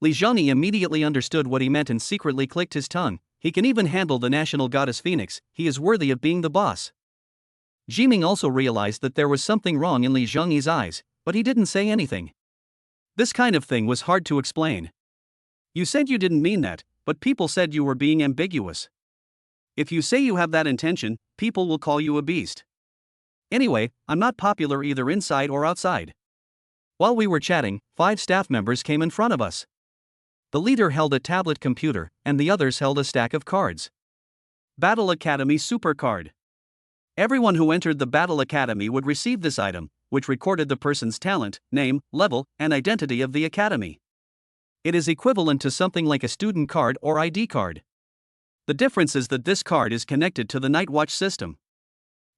Li Zhangyi immediately understood what he meant and secretly clicked his tongue. He can even handle the national goddess Phoenix, he is worthy of being the boss. Ximing also realized that there was something wrong in Li Zhangyi's eyes, but he didn't say anything. This kind of thing was hard to explain. "You said you didn't mean that, but people said you were being ambiguous. If you say you have that intention, people will call you a beast. Anyway, I'm not popular either inside or outside." While we were chatting, 5 staff members came in front of us. The leader held a tablet computer, and the others held a stack of cards. Battle Academy Super Card. Everyone who entered the Battle Academy would receive this item, which recorded the person's talent, name, level, and identity of the academy. It is equivalent to something like a student card or ID card. The difference is that this card is connected to the Night Watch system.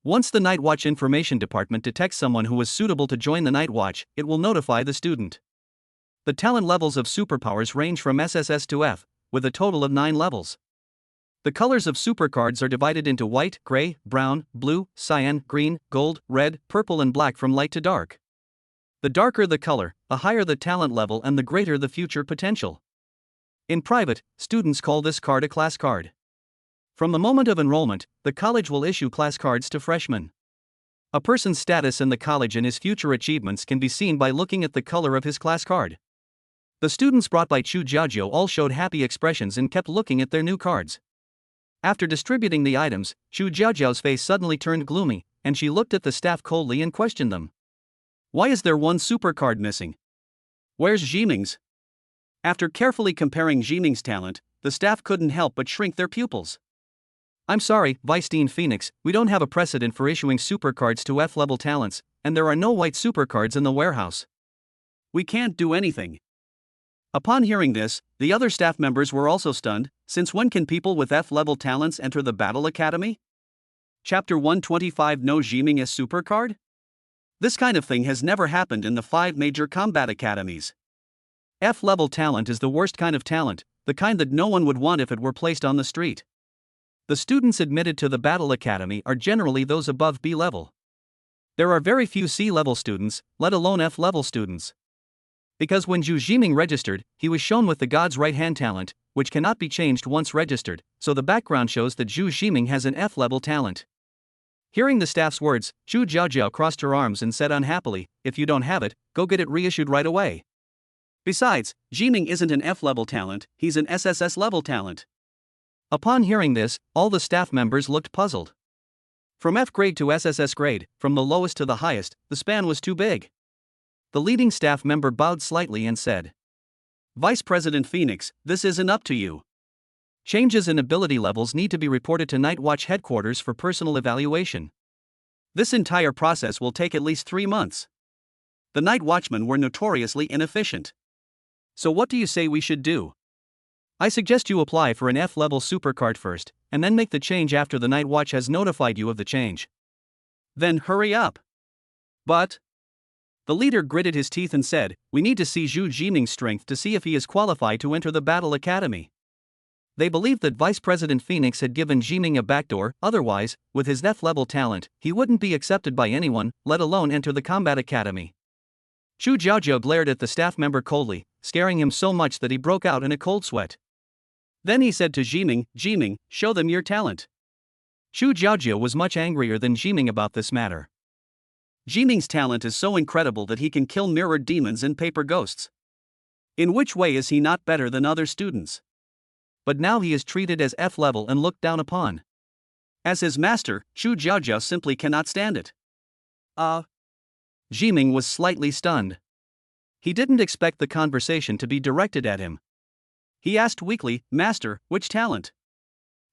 Once the Night Watch Information Department detects someone who is suitable to join the Night Watch, it will notify the student. The talent levels of superpowers range from SSS to F, with a total of 9 levels. The colors of supercards are divided into white, gray, brown, blue, cyan, green, gold, red, purple and black from light to dark. The darker the color, the higher the talent level and the greater the future potential. In private, students call this card a class card. From the moment of enrollment, the college will issue class cards to freshmen. A person's status in the college and his future achievements can be seen by looking at the color of his class card. The students brought by Chu Jiajiu all showed happy expressions and kept looking at their new cards. After distributing the items, Chu Jiajiu's face suddenly turned gloomy, and she looked at the staff coldly and questioned them. Why is there one supercard missing? Where's Jiming's? After carefully comparing Jiming's talent, the staff couldn't help but shrink their pupils. I'm sorry, Vice Dean Phoenix, we don't have a precedent for issuing supercards to F-level talents, and there are no white supercards in the warehouse. We can't do anything. Upon hearing this, the other staff members were also stunned, since when can people with F-level talents enter the Battle Academy? Chapter 125 No Jiming as Supercard? This kind of thing has never happened in the 5 major combat academies. F-level talent is the worst kind of talent, the kind that no one would want if it were placed on the street. The students admitted to the Battle Academy are generally those above B level. There are very few C-level students, let alone F-level students. Because when Zhu Jiming registered, he was shown with the God's right-hand talent, which cannot be changed once registered, so the background shows that Zhu Jiming has an F-level talent. Hearing the staff's words, Zhu Jiaojiao crossed her arms and said unhappily, "If you don't have it, go get it reissued right away." Besides, Jiming isn't an F-level talent, he's an SSS-level talent. Upon hearing this, all the staff members looked puzzled. From F grade to SSS grade, from the lowest to the highest, the span was too big. The leading staff member bowed slightly and said, "Vice President Phoenix, this isn't up to you. Changes in ability levels need to be reported to Night Watch headquarters for personal evaluation. This entire process will take at least 3 months. The Night Watchmen were notoriously inefficient. So what do you say we should do?" "I suggest you apply for an F-level supercard first, and then make the change after the Night Watch has notified you of the change." "Then hurry up." "But..." The leader gritted his teeth and said, "We need to see Zhu Jiming's strength to see if he is qualified to enter the Battle Academy." They believed that Vice President Phoenix had given Jiming a backdoor, otherwise, with his F-level talent, he wouldn't be accepted by anyone, let alone enter the Combat Academy. Zhu Jiaojiao glared at the staff member coldly, scaring him so much that he broke out in a cold sweat. Then he said to Jiming, "Jiming, show them your talent." Zhu Jiaojiao was much angrier than Jiming about this matter. Jiming's talent is so incredible that he can kill mirrored demons and paper ghosts. In which way is he not better than other students? But now he is treated as F-level and looked down upon. As his master, Zhu Jiaojiao simply cannot stand it. Jiming was slightly stunned. He didn't expect the conversation to be directed at him. He asked weakly, "Master, which talent?"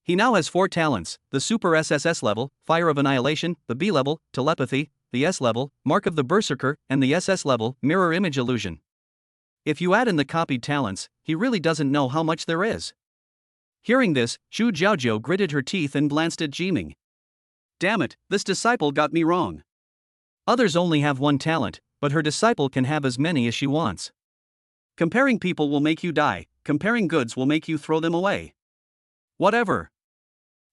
He now has 4 talents: the Super SSS level, Fire of Annihilation, the B level, Telepathy, the S level, Mark of the Berserker, and the SS level, Mirror Image Illusion. If you add in the copied talents, he really doesn't know how much there is. Hearing this, Zhu Jiaojiao gritted her teeth and glanced at Jiming. Damn it, this disciple got me wrong. Others only have 1 talent, but her disciple can have as many as she wants. Comparing people will make you die, comparing goods will make you throw them away. Whatever.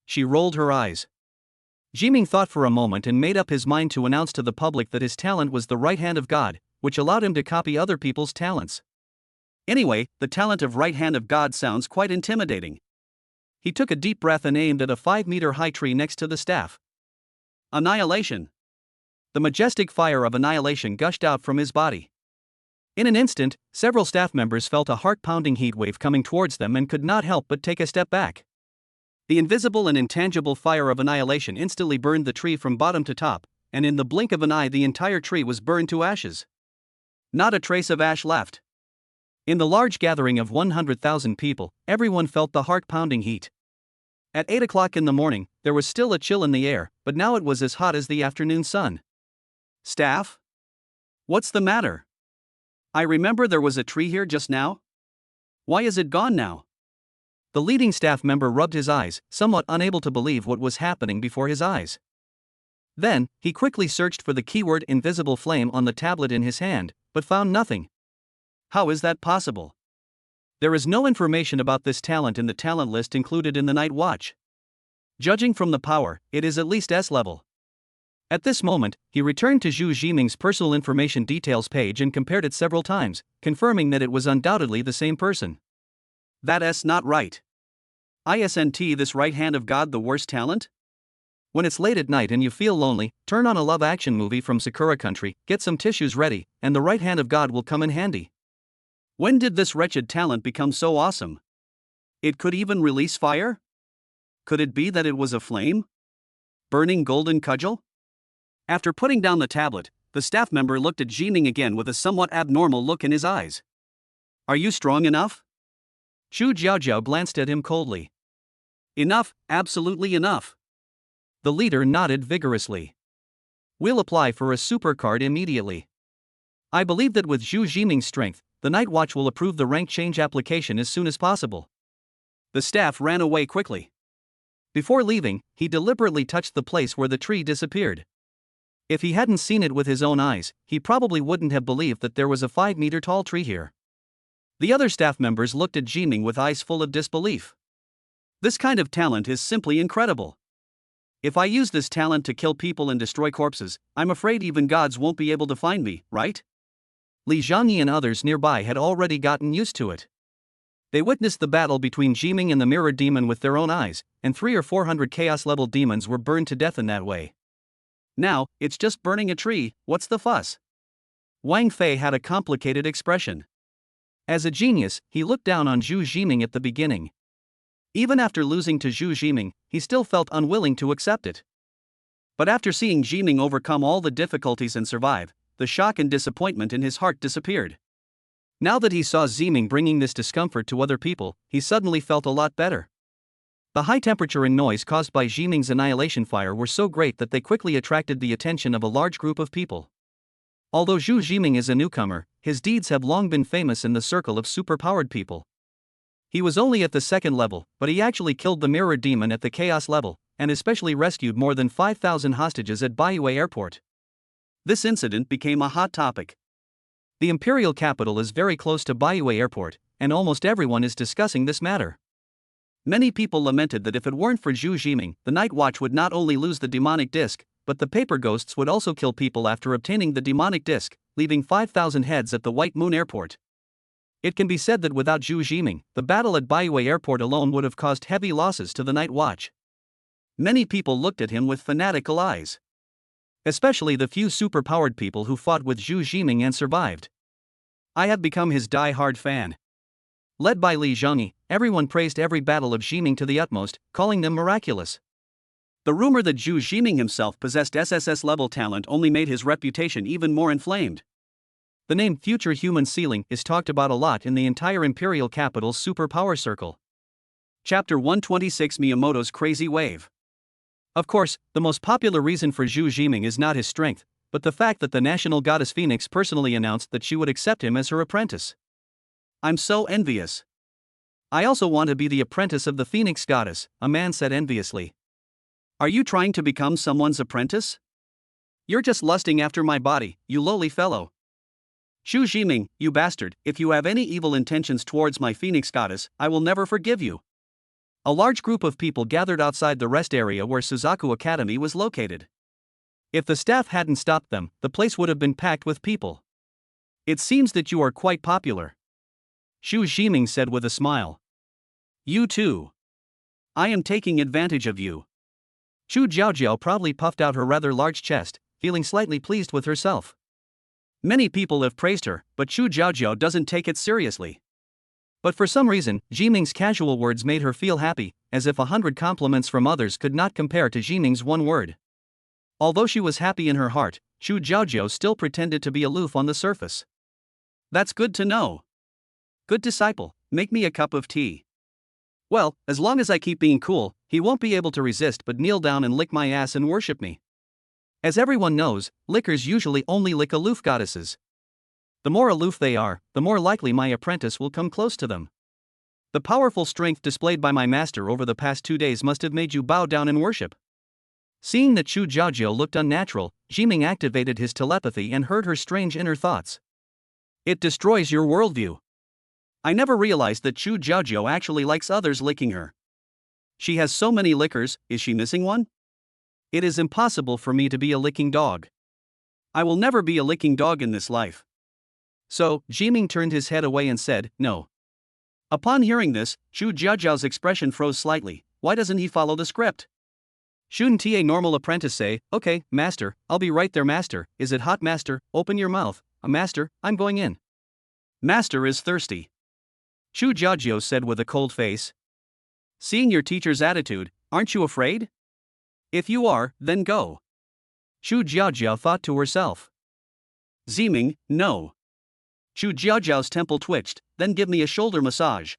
She rolled her eyes. Jiming thought for a moment and made up his mind to announce to the public that his talent was the right hand of God, which allowed him to copy other people's talents. Anyway, the talent of right hand of God sounds quite intimidating. He took a deep breath and aimed at a 5-meter-high tree next to the staff. Annihilation. The majestic fire of annihilation gushed out from his body. In an instant, several staff members felt a heart-pounding heat wave coming towards them and could not help but take a step back. The invisible and intangible fire of annihilation instantly burned the tree from bottom to top, and in the blink of an eye the entire tree was burned to ashes. Not a trace of ash left. In the large gathering of 100,000 people, everyone felt the heart-pounding heat. At 8 o'clock in the morning, there was still a chill in the air, but now it was as hot as the afternoon sun. Staff? What's the matter? I remember there was a tree here just now. Why is it gone now? The leading staff member rubbed his eyes, somewhat unable to believe what was happening before his eyes. Then, he quickly searched for the keyword invisible flame on the tablet in his hand, but found nothing. How is that possible? There is no information about this talent in the talent list included in the Night Watch. Judging from the power, it is at least S level. At this moment, he returned to Zhu Jiming's personal information details page and compared it several times, confirming that it was undoubtedly the same person. That's not right. Isn't this right hand of God the worst talent? When it's late at night and you feel lonely, turn on a love action movie from Sakura Country, get some tissues ready, and the right hand of God will come in handy. When did this wretched talent become so awesome? It could even release fire? Could it be that it was a flame? Burning golden cudgel? After putting down the tablet, The staff member looked at Jiming again with a somewhat abnormal look in his eyes. Are you strong enough? Chu Jiaojiao glanced at him coldly. Enough, absolutely enough. The leader nodded vigorously. We'll apply for a super card immediately. I believe that with Zhu Jiming's strength, the Night Watch will approve the rank change application as soon as possible. The staff ran away quickly. Before leaving, he deliberately touched the place where the tree disappeared. If he hadn't seen it with his own eyes, he probably wouldn't have believed that there was a 5-meter-tall tree here. The other staff members looked at Jiming with eyes full of disbelief. This kind of talent is simply incredible. If I use this talent to kill people and destroy corpses, I'm afraid even gods won't be able to find me, right? Li Zhangyi and others nearby had already gotten used to it. They witnessed the battle between Jiming and the mirror demon with their own eyes, and 300 or 400 chaos-level demons were burned to death in that way. Now, it's just burning a tree, what's the fuss? Wang Fei had a complicated expression. As a genius, he looked down on Zhu Jiming at the beginning. Even after losing to Zhu Jiming, he still felt unwilling to accept it. But after seeing Jiming overcome all the difficulties and survive, the shock and disappointment in his heart disappeared. Now that he saw Jiming bringing this discomfort to other people, he suddenly felt a lot better. The high temperature and noise caused by Jiming's annihilation fire were so great that they quickly attracted the attention of a large group of people. Although Zhu Jiming is a newcomer, his deeds have long been famous in the circle of super-powered people. He was only at the 2nd level, but he actually killed the mirror demon at the chaos level, and especially rescued more than 5,000 hostages at Baiyue Airport. This incident became a hot topic. The imperial capital is very close to Baiyue Airport, and almost everyone is discussing this matter. Many people lamented that if it weren't for Zhu Jiming, the Night Watch would not only lose the demonic disc, but the paper ghosts would also kill people after obtaining the demonic disc, leaving 5,000 heads at the White Moon Airport. It can be said that without Zhu Jiming, the battle at Baiyue Airport alone would have caused heavy losses to the Night Watch. Many people looked at him with fanatical eyes. Especially the few super-powered people who fought with Zhu Jiming and survived. I have become his die-hard fan. Led by Li Zhangyi, everyone praised every battle of Jiming to the utmost, calling them miraculous. The rumor that Zhu Jiming himself possessed SSS-level talent only made his reputation even more inflamed. The name Future Human Ceiling is talked about a lot in the entire imperial capital's superpower circle. Chapter 126: Miyamoto's Crazy Wave. Of course, the most popular reason for Zhu Jiming is not his strength, but the fact that the national goddess Phoenix personally announced that she would accept him as her apprentice. I'm so envious. I also want to be the apprentice of the Phoenix goddess, a man said enviously. Are you trying to become someone's apprentice? You're just lusting after my body, you lowly fellow. Zhu Jiming, you bastard, if you have any evil intentions towards my Phoenix goddess, I will never forgive you. A large group of people gathered outside the rest area where Suzaku Academy was located. If the staff hadn't stopped them, the place would have been packed with people. It seems that you are quite popular. Zhu Jiming said with a smile. You too. I am taking advantage of you. Chu Jiaojiao proudly puffed out her rather large chest, feeling slightly pleased with herself. Many people have praised her, but Chu Jiaojiao doesn't take it seriously. But for some reason, Jiming's casual words made her feel happy, as if 100 compliments from others could not compare to Jiming's one word. Although she was happy in her heart, Chu Jiaojiao still pretended to be aloof on the surface. That's good to know. Good disciple, make me a cup of tea. Well, as long as I keep being cool, he won't be able to resist but kneel down and lick my ass and worship me. As everyone knows, lickers usually only lick aloof goddesses. The more aloof they are, the more likely my apprentice will come close to them. The powerful strength displayed by my master over the past 2 days must have made you bow down in worship. Seeing that Chu Jiaojiao looked unnatural, Jiming activated his telepathy and heard her strange inner thoughts. It destroys your worldview. I never realized that Chu Jiaojiao actually likes others licking her. She has so many lickers, is she missing one? It is impossible for me to be a licking dog. I will never be a licking dog in this life. So, Jiming turned his head away and said, no. Upon hearing this, Chu Jiaojiao's expression froze slightly. Why doesn't he follow the script? Shouldn't a normal apprentice say, okay, master, I'll be right there master, is it hot master, open your mouth, master, I'm going in. Master is thirsty. Chu Jiaojiao said with a cold face. Seeing your teacher's attitude, aren't you afraid? If you are, then go. Chu Jiaojiao thought to herself. Ziming, no. Chu Jiaojiao's temple twitched, then give me a shoulder massage.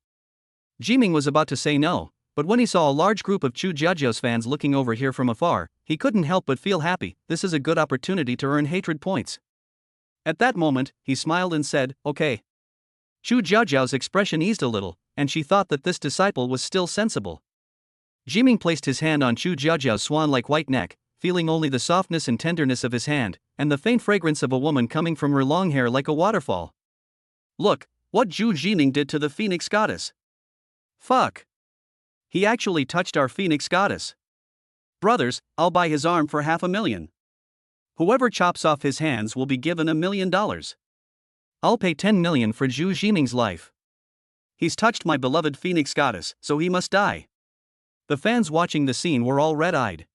Jiming was about to say no, but when he saw a large group of Chu Jiajiao's fans looking over here from afar, he couldn't help but feel happy. This is a good opportunity to earn hatred points. At that moment, he smiled and said, okay. Chu Jiaojiao's expression eased a little, and she thought that this disciple was still sensible. Jiming placed his hand on Chu Jiaojiao's swan-like white neck, feeling only the softness and tenderness of his hand, and the faint fragrance of a woman coming from her long hair like a waterfall. Look, what Zhu Jiming did to the Phoenix Goddess. Fuck. He actually touched our Phoenix Goddess. Brothers, I'll buy his arm for $500,000. Whoever chops off his hands will be given $1 million. I'll pay 10 million for Zhu Jiming's life. He's touched my beloved Phoenix Goddess, so he must die. The fans watching the scene were all red-eyed.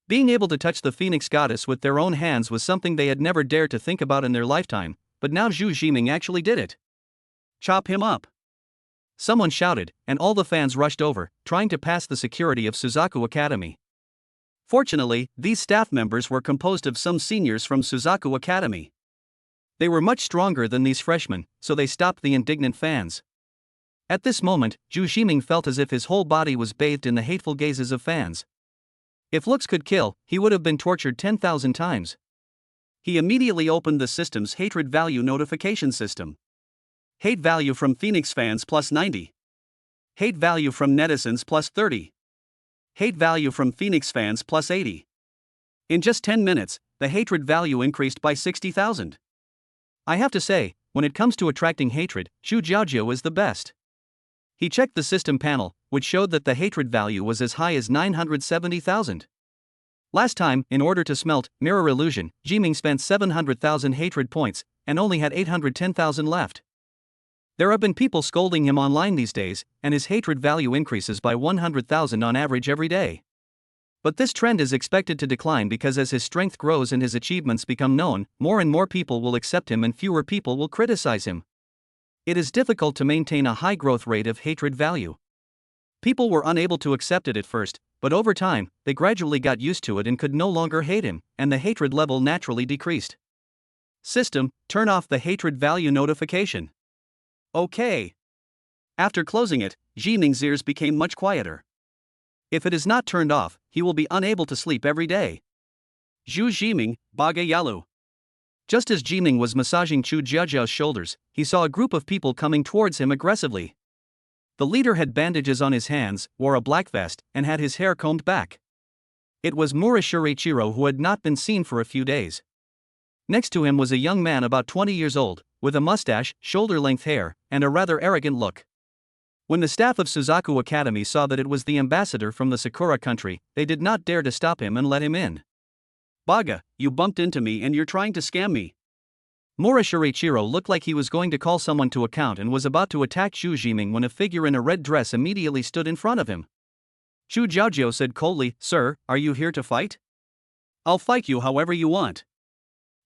Being able to touch the Phoenix Goddess with their own hands was something they had never dared to think about in their lifetime, but now Zhu Jiming actually did it. Chop him up. Someone shouted, and all the fans rushed over, trying to pass the security of Suzaku Academy. Fortunately, these staff members were composed of some seniors from Suzaku Academy. They were much stronger than these freshmen, so they stopped the indignant fans. At this moment, Zhu Jiming felt as if his whole body was bathed in the hateful gazes of fans. If looks could kill, he would have been tortured 10,000 times. He immediately opened the system's hatred value notification system. Hate value from Phoenix fans plus 90. Hate value from netizens plus 30. Hate value from Phoenix fans plus 80. In just 10 minutes, the hatred value increased by 60,000. I have to say, when it comes to attracting hatred, Chu Jiaojiao is the best. He checked the system panel, which showed that the hatred value was as high as 970,000. Last time, in order to smelt Mirror Illusion, Jiming spent 700,000 hatred points, and only had 810,000 left. There have been people scolding him online these days, and his hatred value increases by 100,000 on average every day. But this trend is expected to decline because as his strength grows and his achievements become known, more and more people will accept him and fewer people will criticize him. It is difficult to maintain a high growth rate of hatred value. People were unable to accept it at first, but over time, they gradually got used to it and could no longer hate him, and the hatred level naturally decreased. System, turn off the hatred value notification. Okay. After closing it, Jiming's ears became much quieter. If it is not turned off, he will be unable to sleep every day. Zhu Jiming, Baga Yalu. Just as Jiming was massaging Chu Jiaojiao's shoulders, he saw a group of people coming towards him aggressively. The leader had bandages on his hands, wore a black vest, and had his hair combed back. It was Murashiro who had not been seen for a few days. Next to him was a young man about 20 years old, with a mustache, shoulder-length hair, and a rather arrogant look. When the staff of Suzaku Academy saw that it was the ambassador from the Sakura country, they did not dare to stop him and let him in. Baga, you bumped into me and you're trying to scam me. Murashiro looked like he was going to call someone to account and was about to attack Zhu Jiming when a figure in a red dress immediately stood in front of him. Chu Jiaojiao said coldly, "Sir, are you here to fight? I'll fight you however you want."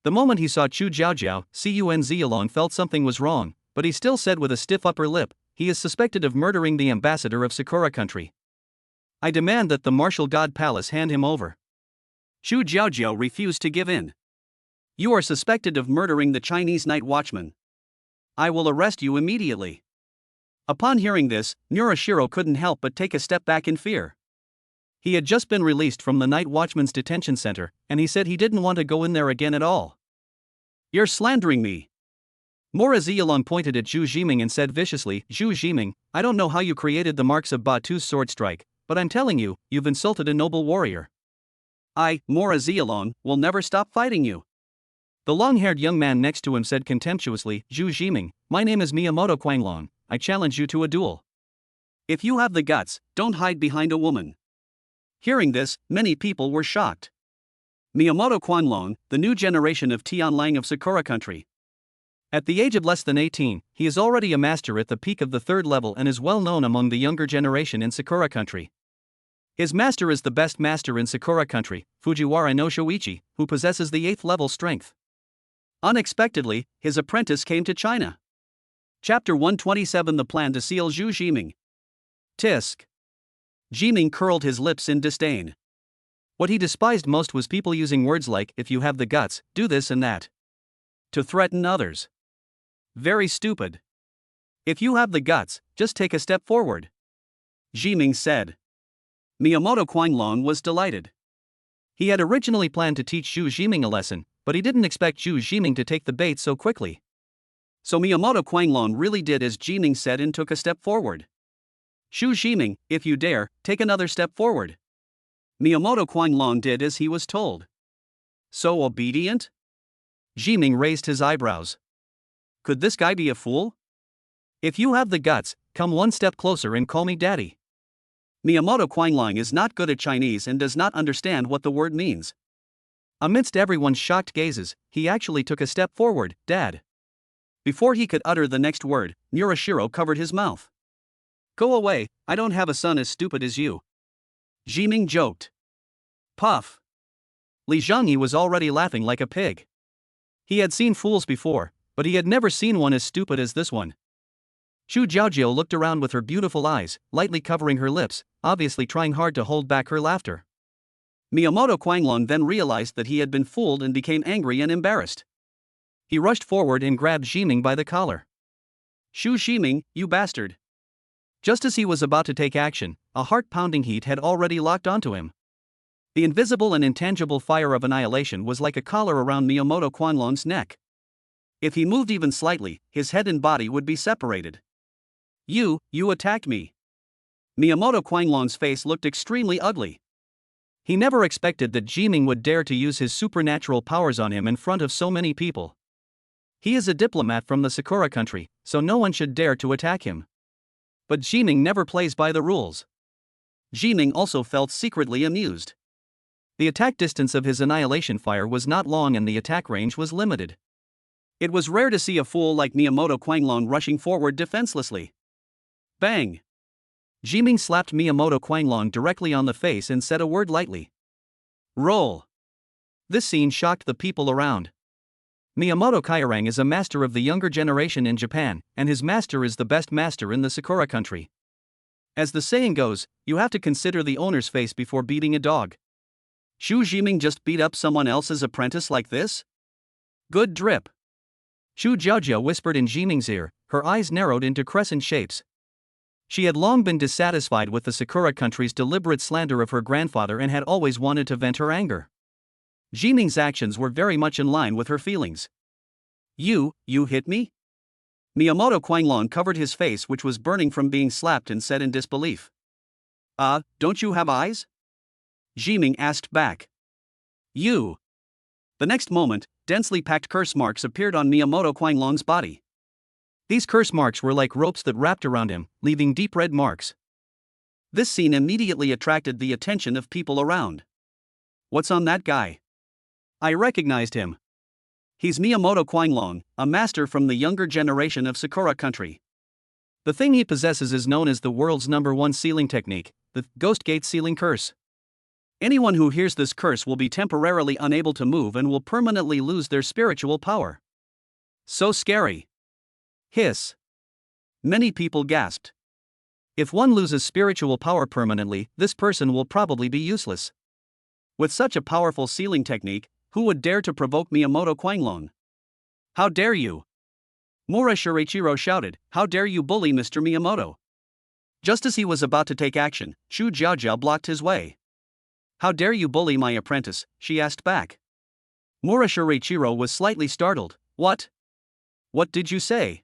The moment he saw Chu Jiaojiao, Cun Ziyalong felt something was wrong, but he still said with a stiff upper lip, "He is suspected of murdering the ambassador of Sakura country. I demand that the martial god palace hand him over." Chu Jiaojiao refused to give in. "You are suspected of murdering the Chinese night watchman. I will arrest you immediately." Upon hearing this, Murashiro couldn't help but take a step back in fear. He had just been released from the night watchman's detention center, and he said he didn't want to go in there again at all. "You're slandering me." Ziyalong pointed at Zhu Jiming and said viciously, "Zhu Jiming, I don't know how you created the marks of Batu's sword strike, but I'm telling you, you've insulted a noble warrior. I, Ziyalong, will never stop fighting you." The long-haired young man next to him said contemptuously, "Zhu Jiming, my name is Miyamoto Quanglong, I challenge you to a duel." "If you have the guts, don't hide behind a woman." Hearing this, many people were shocked. Miyamoto Quanglong, the new generation of Tianlang of Sakura country. At the age of less than 18, he is already a master at the peak of the 3rd level and is well known among the younger generation in Sakura country. His master is the best master in Sakura country, Fujiwara no Shoichi, who possesses the 8th level strength. Unexpectedly, his apprentice came to China. Chapter 127: The Plan to Seal Zhu Jiming. Tisk. Jiming curled his lips in disdain. What he despised most was people using words like, "if you have the guts, do this and that." To threaten others. Very stupid. If you have the guts, just take a step forward. Jiming said. Miyamoto Qianglong was delighted. He had originally planned to teach Zhu Jiming a lesson, but he didn't expect Zhu Jiming to take the bait so quickly. So Miyamoto Qianglong really did as Jiming said and took a step forward. Zhu Jiming, if you dare, take another step forward. Miyamoto Qianglong did as he was told. So obedient? Jiming raised his eyebrows. Could this guy be a fool? If you have the guts, come one step closer and call me daddy. Miyamoto Qianglong is not good at Chinese and does not understand what the word means. Amidst everyone's shocked gazes, he actually took a step forward, Dad. Before he could utter the next word, Murashiro covered his mouth. Go away, I don't have a son as stupid as you. Jiming joked. Puff. Li Zhangyi was already laughing like a pig. He had seen fools before, but he had never seen one as stupid as this one. Xu Jiaojiu looked around with her beautiful eyes, lightly covering her lips, obviously trying hard to hold back her laughter. Miyamoto Qianglong then realized that he had been fooled and became angry and embarrassed. He rushed forward and grabbed Jiming by the collar. Xu Jiming, you bastard. Just as he was about to take action, a heart-pounding heat had already locked onto him. The invisible and intangible fire of annihilation was like a collar around Miyamoto Qianglong's neck. If he moved even slightly, his head and body would be separated. You attacked me. Miyamoto Qianglong's face looked extremely ugly. He never expected that Jiming would dare to use his supernatural powers on him in front of so many people. He is a diplomat from the Sakura country, so no one should dare to attack him. But Jiming never plays by the rules. Jiming also felt secretly amused. The attack distance of his annihilation fire was not long and the attack range was limited. It was rare to see a fool like Miyamoto Qianglong rushing forward defenselessly. Bang! Jiming slapped Miyamoto Qianglong directly on the face and said a word lightly. Roll! This scene shocked the people around. Miyamoto Kairang is a master of the younger generation in Japan, and his master is the best master in the Sakura country. As the saying goes, you have to consider the owner's face before beating a dog. Xu Jiming just beat up someone else's apprentice like this? Good drip. Xu Jiaojia whispered in Jiming's ear, her eyes narrowed into crescent shapes. She had long been dissatisfied with the Sakura country's deliberate slander of her grandfather and had always wanted to vent her anger. Jiming's actions were very much in line with her feelings. You hit me? Miyamoto Qianglong covered his face, which was burning from being slapped, and said in disbelief. Don't you have eyes? Jiming asked back. You. The next moment, densely packed curse marks appeared on Miyamoto Qianglong's body. These curse marks were like ropes that wrapped around him, leaving deep red marks. This scene immediately attracted the attention of people around. What's on that guy? I recognized him. He's Miyamoto Qianglong, a master from the younger generation of Sakura country. The thing he possesses is known as the world's #1 sealing technique, the Ghost Gate Sealing Curse. Anyone who hears this curse will be temporarily unable to move and will permanently lose their spiritual power. So scary. Hiss. Many people gasped. If one loses spiritual power permanently, this person will probably be useless. With such a powerful sealing technique, who would dare to provoke Miyamoto Qianglong? How dare you? Murashiro shouted, how dare you bully Mr. Miyamoto? Just as he was about to take action, Xu Jiaojia blocked his way. How dare you bully my apprentice? She asked back. Murashiro was slightly startled. What? What did you say?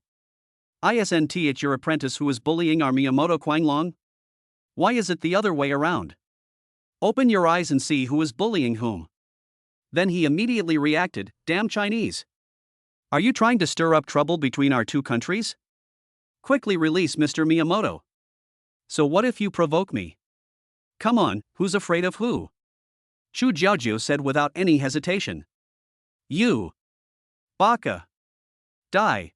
Isn't it your apprentice who is bullying our Miyamoto Qianglong? Why is it the other way around? Open your eyes and see who is bullying whom. Then he immediately reacted, damn Chinese. Are you trying to stir up trouble between our two countries? Quickly release Mr. Miyamoto. So what if you provoke me? Come on, who's afraid of who? Xu Jiaojiu said without any hesitation. You. Baka. Die.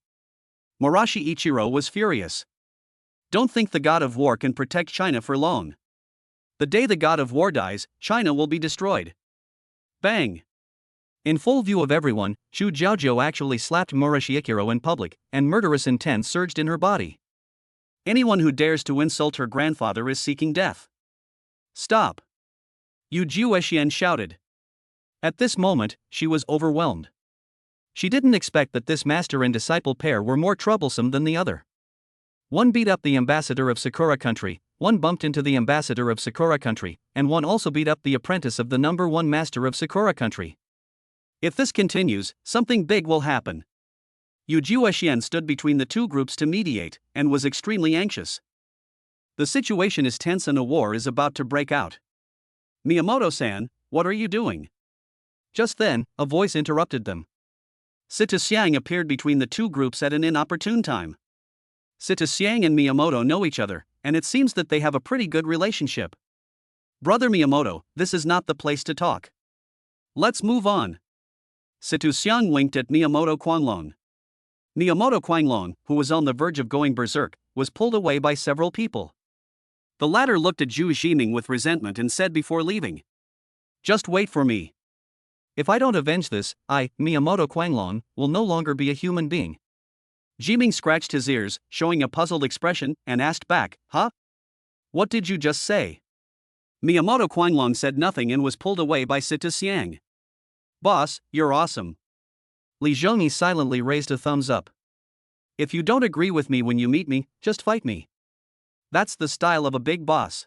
Marashi Ichiro was furious. Don't think the god of war can protect China for long. The day the god of war dies, China will be destroyed. Bang! In full view of everyone, Xu Jiaojiu actually slapped Marashi Ichiro in public, and murderous intent surged in her body. Anyone who dares to insult her grandfather is seeking death. Stop! Yu Juexian shouted. At this moment, she was overwhelmed. She didn't expect that this master and disciple pair were more troublesome than the other. One beat up the ambassador of Sakura country, one bumped into the ambassador of Sakura country, and one also beat up the apprentice of the number one master of Sakura country. If this continues, something big will happen. Yu Juexian stood between the two groups to mediate, and was extremely anxious. The situation is tense and a war is about to break out. Miyamoto-san, what are you doing? Just then, a voice interrupted them. Sita Xiang appeared between the two groups at an inopportune time. Sita Xiang and Miyamoto know each other, and it seems that they have a pretty good relationship. Brother Miyamoto, this is not the place to talk. Let's move on. Sita Xiang winked at Miyamoto Quanglong. Miyamoto Quanglong, who was on the verge of going berserk, was pulled away by several people. The latter looked at Zhu Jiming with resentment and said before leaving, "Just wait for me. If I don't avenge this, I, Miyamoto Quanglong, will no longer be a human being." Jiming scratched his ears, showing a puzzled expression, and asked back, "Huh? What did you just say?" Miyamoto Quanglong said nothing and was pulled away by Sita Xiang. "Boss, you're awesome." Li Zhongyi silently raised a thumbs up. "If you don't agree with me when you meet me, just fight me. That's the style of a big boss.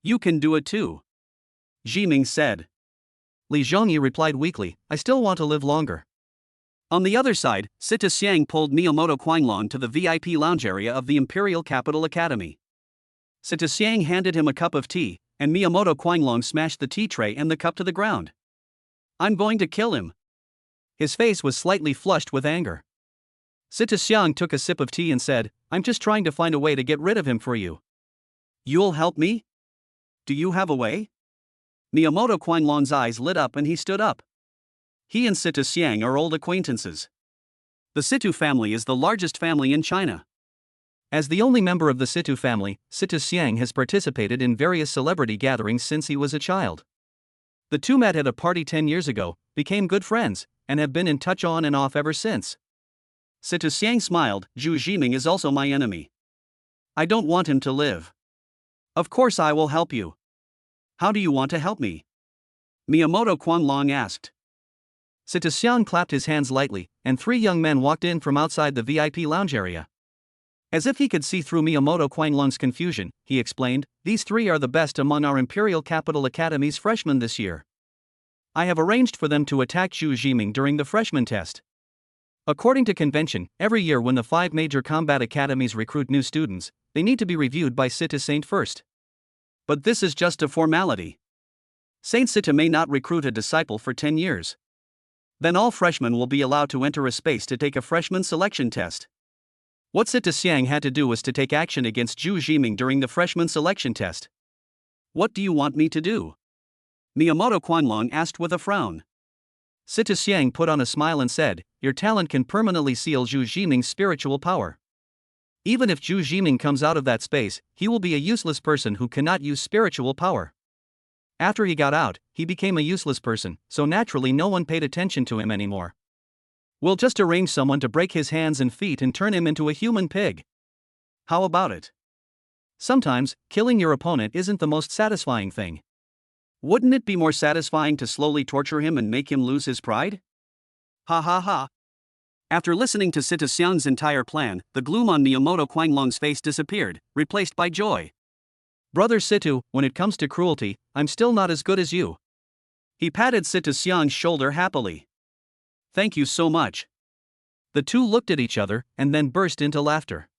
You can do it too," Jiming said. Li Zhongyi replied weakly, "I still want to live longer." On the other side, Sita Xiang pulled Miyamoto Quanglong to the VIP lounge area of the Imperial Capital Academy. Sita Xiang handed him a cup of tea, and Miyamoto Quanglong smashed the tea tray and the cup to the ground. "I'm going to kill him." His face was slightly flushed with anger. Sita Xiang took a sip of tea and said, "I'm just trying to find a way to get rid of him for you." "You'll help me? Do you have a way?" Miyamoto Quanglong's eyes lit up and he stood up. He and Sita Xiang are old acquaintances. The Situ family is the largest family in China. As the only member of the Situ family, Sita Xiang has participated in various celebrity gatherings since he was a child. The two met at a party 10 years ago, became good friends, and have been in touch on and off ever since. Sita Xiang smiled. "Zhu Jiming is also my enemy. I don't want him to live. Of course I will help you. How do you want to help me?" Miyamoto Quanglong asked. Sita Xiang clapped his hands lightly, and three young men walked in from outside the VIP lounge area. As if he could see through Miyamoto Quanglong's confusion, he explained, "These three are the best among our Imperial Capital Academy's freshmen this year. I have arranged for them to attack Zhu Jiming during the freshman test. According to convention, every year when the 5 major combat academies recruit new students, they need to be reviewed by Sita Saint first. But this is just a formality. Saint Sita may not recruit a disciple for 10 years. Then all freshmen will be allowed to enter a space to take a freshman selection test." What Sita Xiang had to do was to take action against Zhu Jiming during the freshman selection test. "What do you want me to do?" Miyamoto Quanglong asked with a frown. Sita Xiang put on a smile and said, "Your talent can permanently seal Zhu Jiming's spiritual power. Even if Zhu Jiming comes out of that space, he will be a useless person who cannot use spiritual power. After he got out, he became a useless person, so naturally no one paid attention to him anymore. We'll just arrange someone to break his hands and feet and turn him into a human pig. How about it?" Sometimes, killing your opponent isn't the most satisfying thing. Wouldn't it be more satisfying to slowly torture him and make him lose his pride? Ha ha ha. After listening to Sita Xiang's entire plan, the gloom on Miyamoto Quanglong's face disappeared, replaced by joy. "Brother Situ, when it comes to cruelty, I'm still not as good as you." He patted Sita Xiang's shoulder happily. "Thank you so much." The two looked at each other, and then burst into laughter.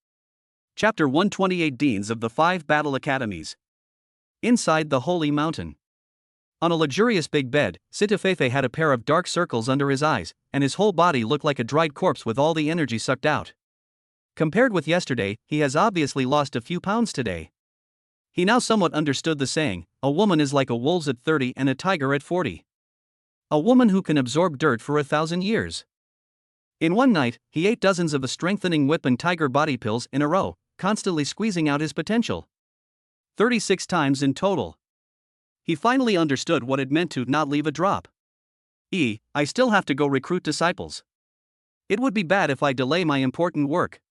Chapter 128 Deans of the 5 Battle Academies. Inside the Holy Mountain. On a luxurious big bed, Sita Feifei had a pair of dark circles under his eyes, and his whole body looked like a dried corpse with all the energy sucked out. Compared with yesterday, he has obviously lost a few pounds today. He now somewhat understood the saying, "A woman is like a wolf at 30 and a tiger at 40. A woman who can absorb dirt for 1,000 years. In one night, he ate dozens of the strengthening whip and tiger body pills in a row, constantly squeezing out his potential. 36 times in total. He finally understood what it meant to not leave a drop. I still have to go recruit disciples. It would be bad if I delay my important work."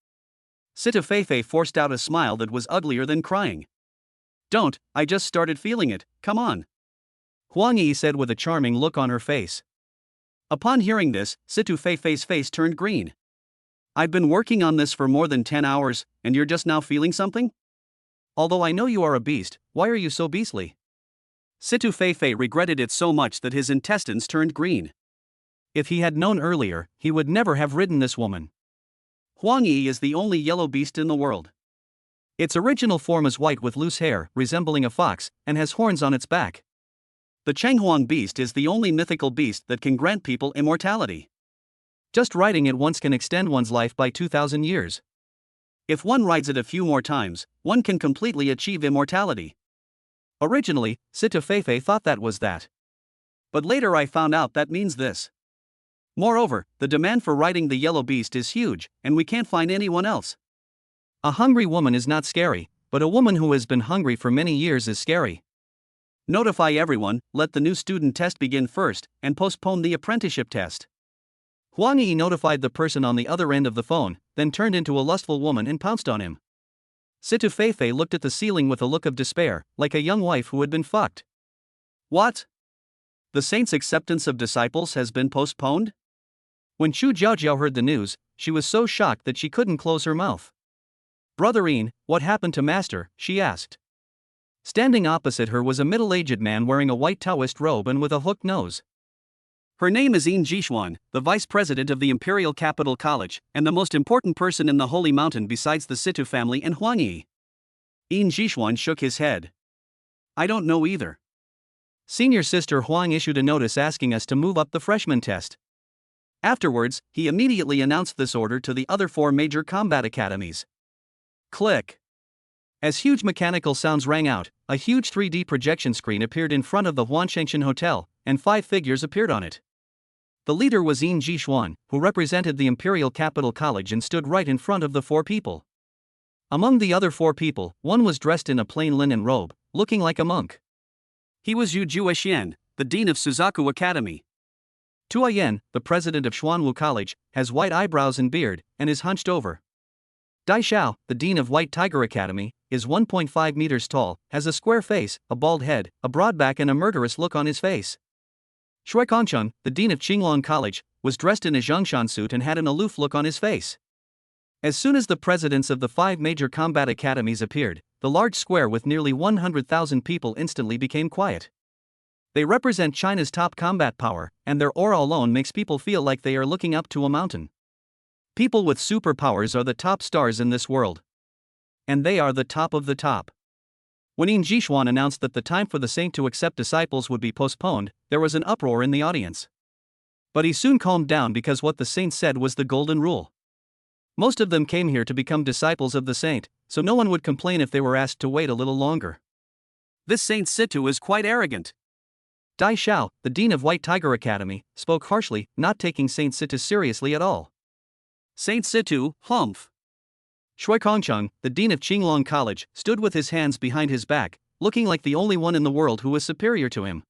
Sita Feifei forced out a smile that was uglier than crying. "Don't, I just started feeling it, come on," Huang Yi said with a charming look on her face. Upon hearing this, Situ Feifei's face turned green. I've been working on this for more than 10 hours, and you're just now feeling something? Although I know you are a beast, why are you so beastly? Situ Feifei regretted it so much that his intestines turned green. If he had known earlier, he would never have ridden this woman. Huang Yi is the only yellow beast in the world. Its original form is white with loose hair, resembling a fox, and has horns on its back. The Changhuang beast is the only mythical beast that can grant people immortality. Just riding it once can extend one's life by 2,000 years. If one rides it a few more times, one can completely achieve immortality. Originally, Situ Feifei thought that was that. But later I found out that means this. Moreover, the demand for riding the yellow beast is huge, and we can't find anyone else. A hungry woman is not scary, but a woman who has been hungry for many years is scary. Notify everyone, let the new student test begin first, and postpone the apprenticeship test. Huang Yi notified the person on the other end of the phone, then turned into a lustful woman and pounced on him. Situ Feifei looked at the ceiling with a look of despair, like a young wife who had been fucked. What? The saint's acceptance of disciples has been postponed? When Chu Jiaojiao heard the news, she was so shocked that she couldn't close her mouth. Brother Yin, what happened to Master? She asked. Standing opposite her was a middle-aged man wearing a white Taoist robe and with a hooked nose. Her name is Yin Jishuan, the vice president of the Imperial Capital College, and the most important person in the Holy Mountain besides the Situ family and Huang Yi. Yin Jishuan shook his head. I don't know either. Senior Sister Huang issued a notice asking us to move up the freshman test. Afterwards, he immediately announced this order to the other 4 major combat academies. Click. As huge mechanical sounds rang out, a huge 3D projection screen appeared in front of the Huanshengshan Hotel, and 5 figures appeared on it. The leader was Yin Jishuan, who represented the Imperial Capital College and stood right in front of the 4 people. Among the other 4 people, one was dressed in a plain linen robe, looking like a monk. He was Yu Juexian, the dean of Suzaku Academy. Tua Yan, the president of Xuanwu College, has white eyebrows and beard, and is hunched over. Dai Xiao, the dean of White Tiger Academy, is 1.5 meters tall, has a square face, a bald head, a broad back and a murderous look on his face. Shui Kongcheng, the dean of Qinglong College, was dressed in a Zhongshan suit and had an aloof look on his face. As soon as the presidents of the 5 major combat academies appeared, the large square with nearly 100,000 people instantly became quiet. They represent China's top combat power, and their aura alone makes people feel like they are looking up to a mountain. People with superpowers are the top stars in this world. And they are the top of the top. When Yin Jishuan announced that the time for the saint to accept disciples would be postponed, there was an uproar in the audience. But he soon calmed down because what the saint said was the golden rule. Most of them came here to become disciples of the saint, so no one would complain if they were asked to wait a little longer. This Saint Situ is quite arrogant. Dai Xiao, the dean of White Tiger Academy, spoke harshly, not taking Saint Situ seriously at all. Saint Situ, humph. Shui Kongcheng, the dean of Qinglong College, stood with his hands behind his back, looking like the only one in the world who was superior to him.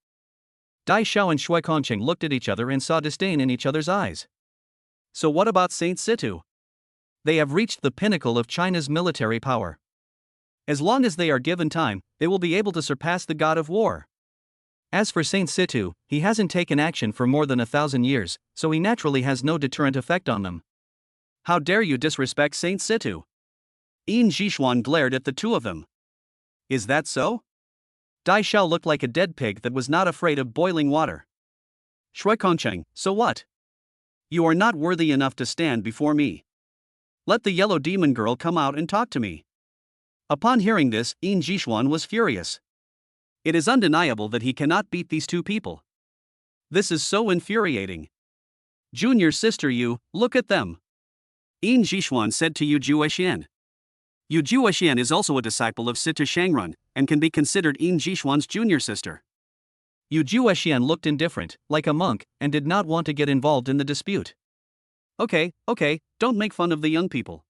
Dai Xiao and Shui Kongcheng looked at each other and saw disdain in each other's eyes. So what about Saint Situ? They have reached the pinnacle of China's military power. As long as they are given time, they will be able to surpass the god of war. As for Saint Situ, he hasn't taken action for more than 1,000 years, so he naturally has no deterrent effect on them. How dare you disrespect Saint Situ? Yin Jishuan glared at the 2 of them. Is that so? Dai Xiao looked like a dead pig that was not afraid of boiling water. Shui Kongcheng, so what? You are not worthy enough to stand before me. Let the yellow demon girl come out and talk to me. Upon hearing this, Yin Jishuan was furious. It is undeniable that he cannot beat these 2 people. This is so infuriating. Junior sister Yu, look at them. Yin Jishuan said to Yu Juexian. Yu Juexian is also a disciple of Situ Shangrun, and can be considered Yin Jishuan's junior sister. Yu Juexian looked indifferent, like a monk, and did not want to get involved in the dispute. Okay, don't make fun of the young people.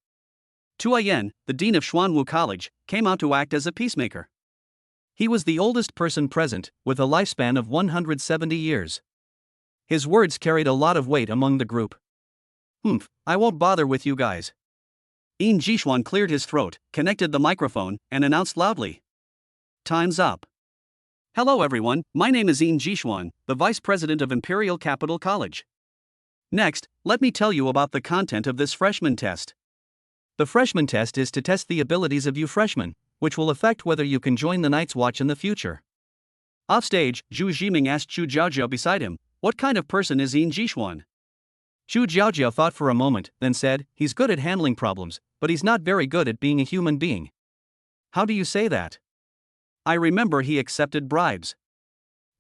Tua Yan, the dean of Xuanwu College, came out to act as a peacemaker. He was the oldest person present, with a lifespan of 170 years. His words carried a lot of weight among the group. I won't bother with you guys. Yin Jishuan cleared his throat, connected the microphone, and announced loudly. Time's up. Hello everyone, my name is Yin Jishuan, the vice president of Imperial Capital College. Next, let me tell you about the content of this freshman test. The freshman test is to test the abilities of you freshmen, which will affect whether you can join the Night's Watch in the future. Offstage, Zhu Jiming asked Zhu Jiaojiao beside him, "What kind of person is Yin Jishuan?" Zhu Jiaojiao thought for a moment, then said, "He's good at handling problems, but he's not very good at being a human being." "How do you say that?" "I remember he accepted bribes."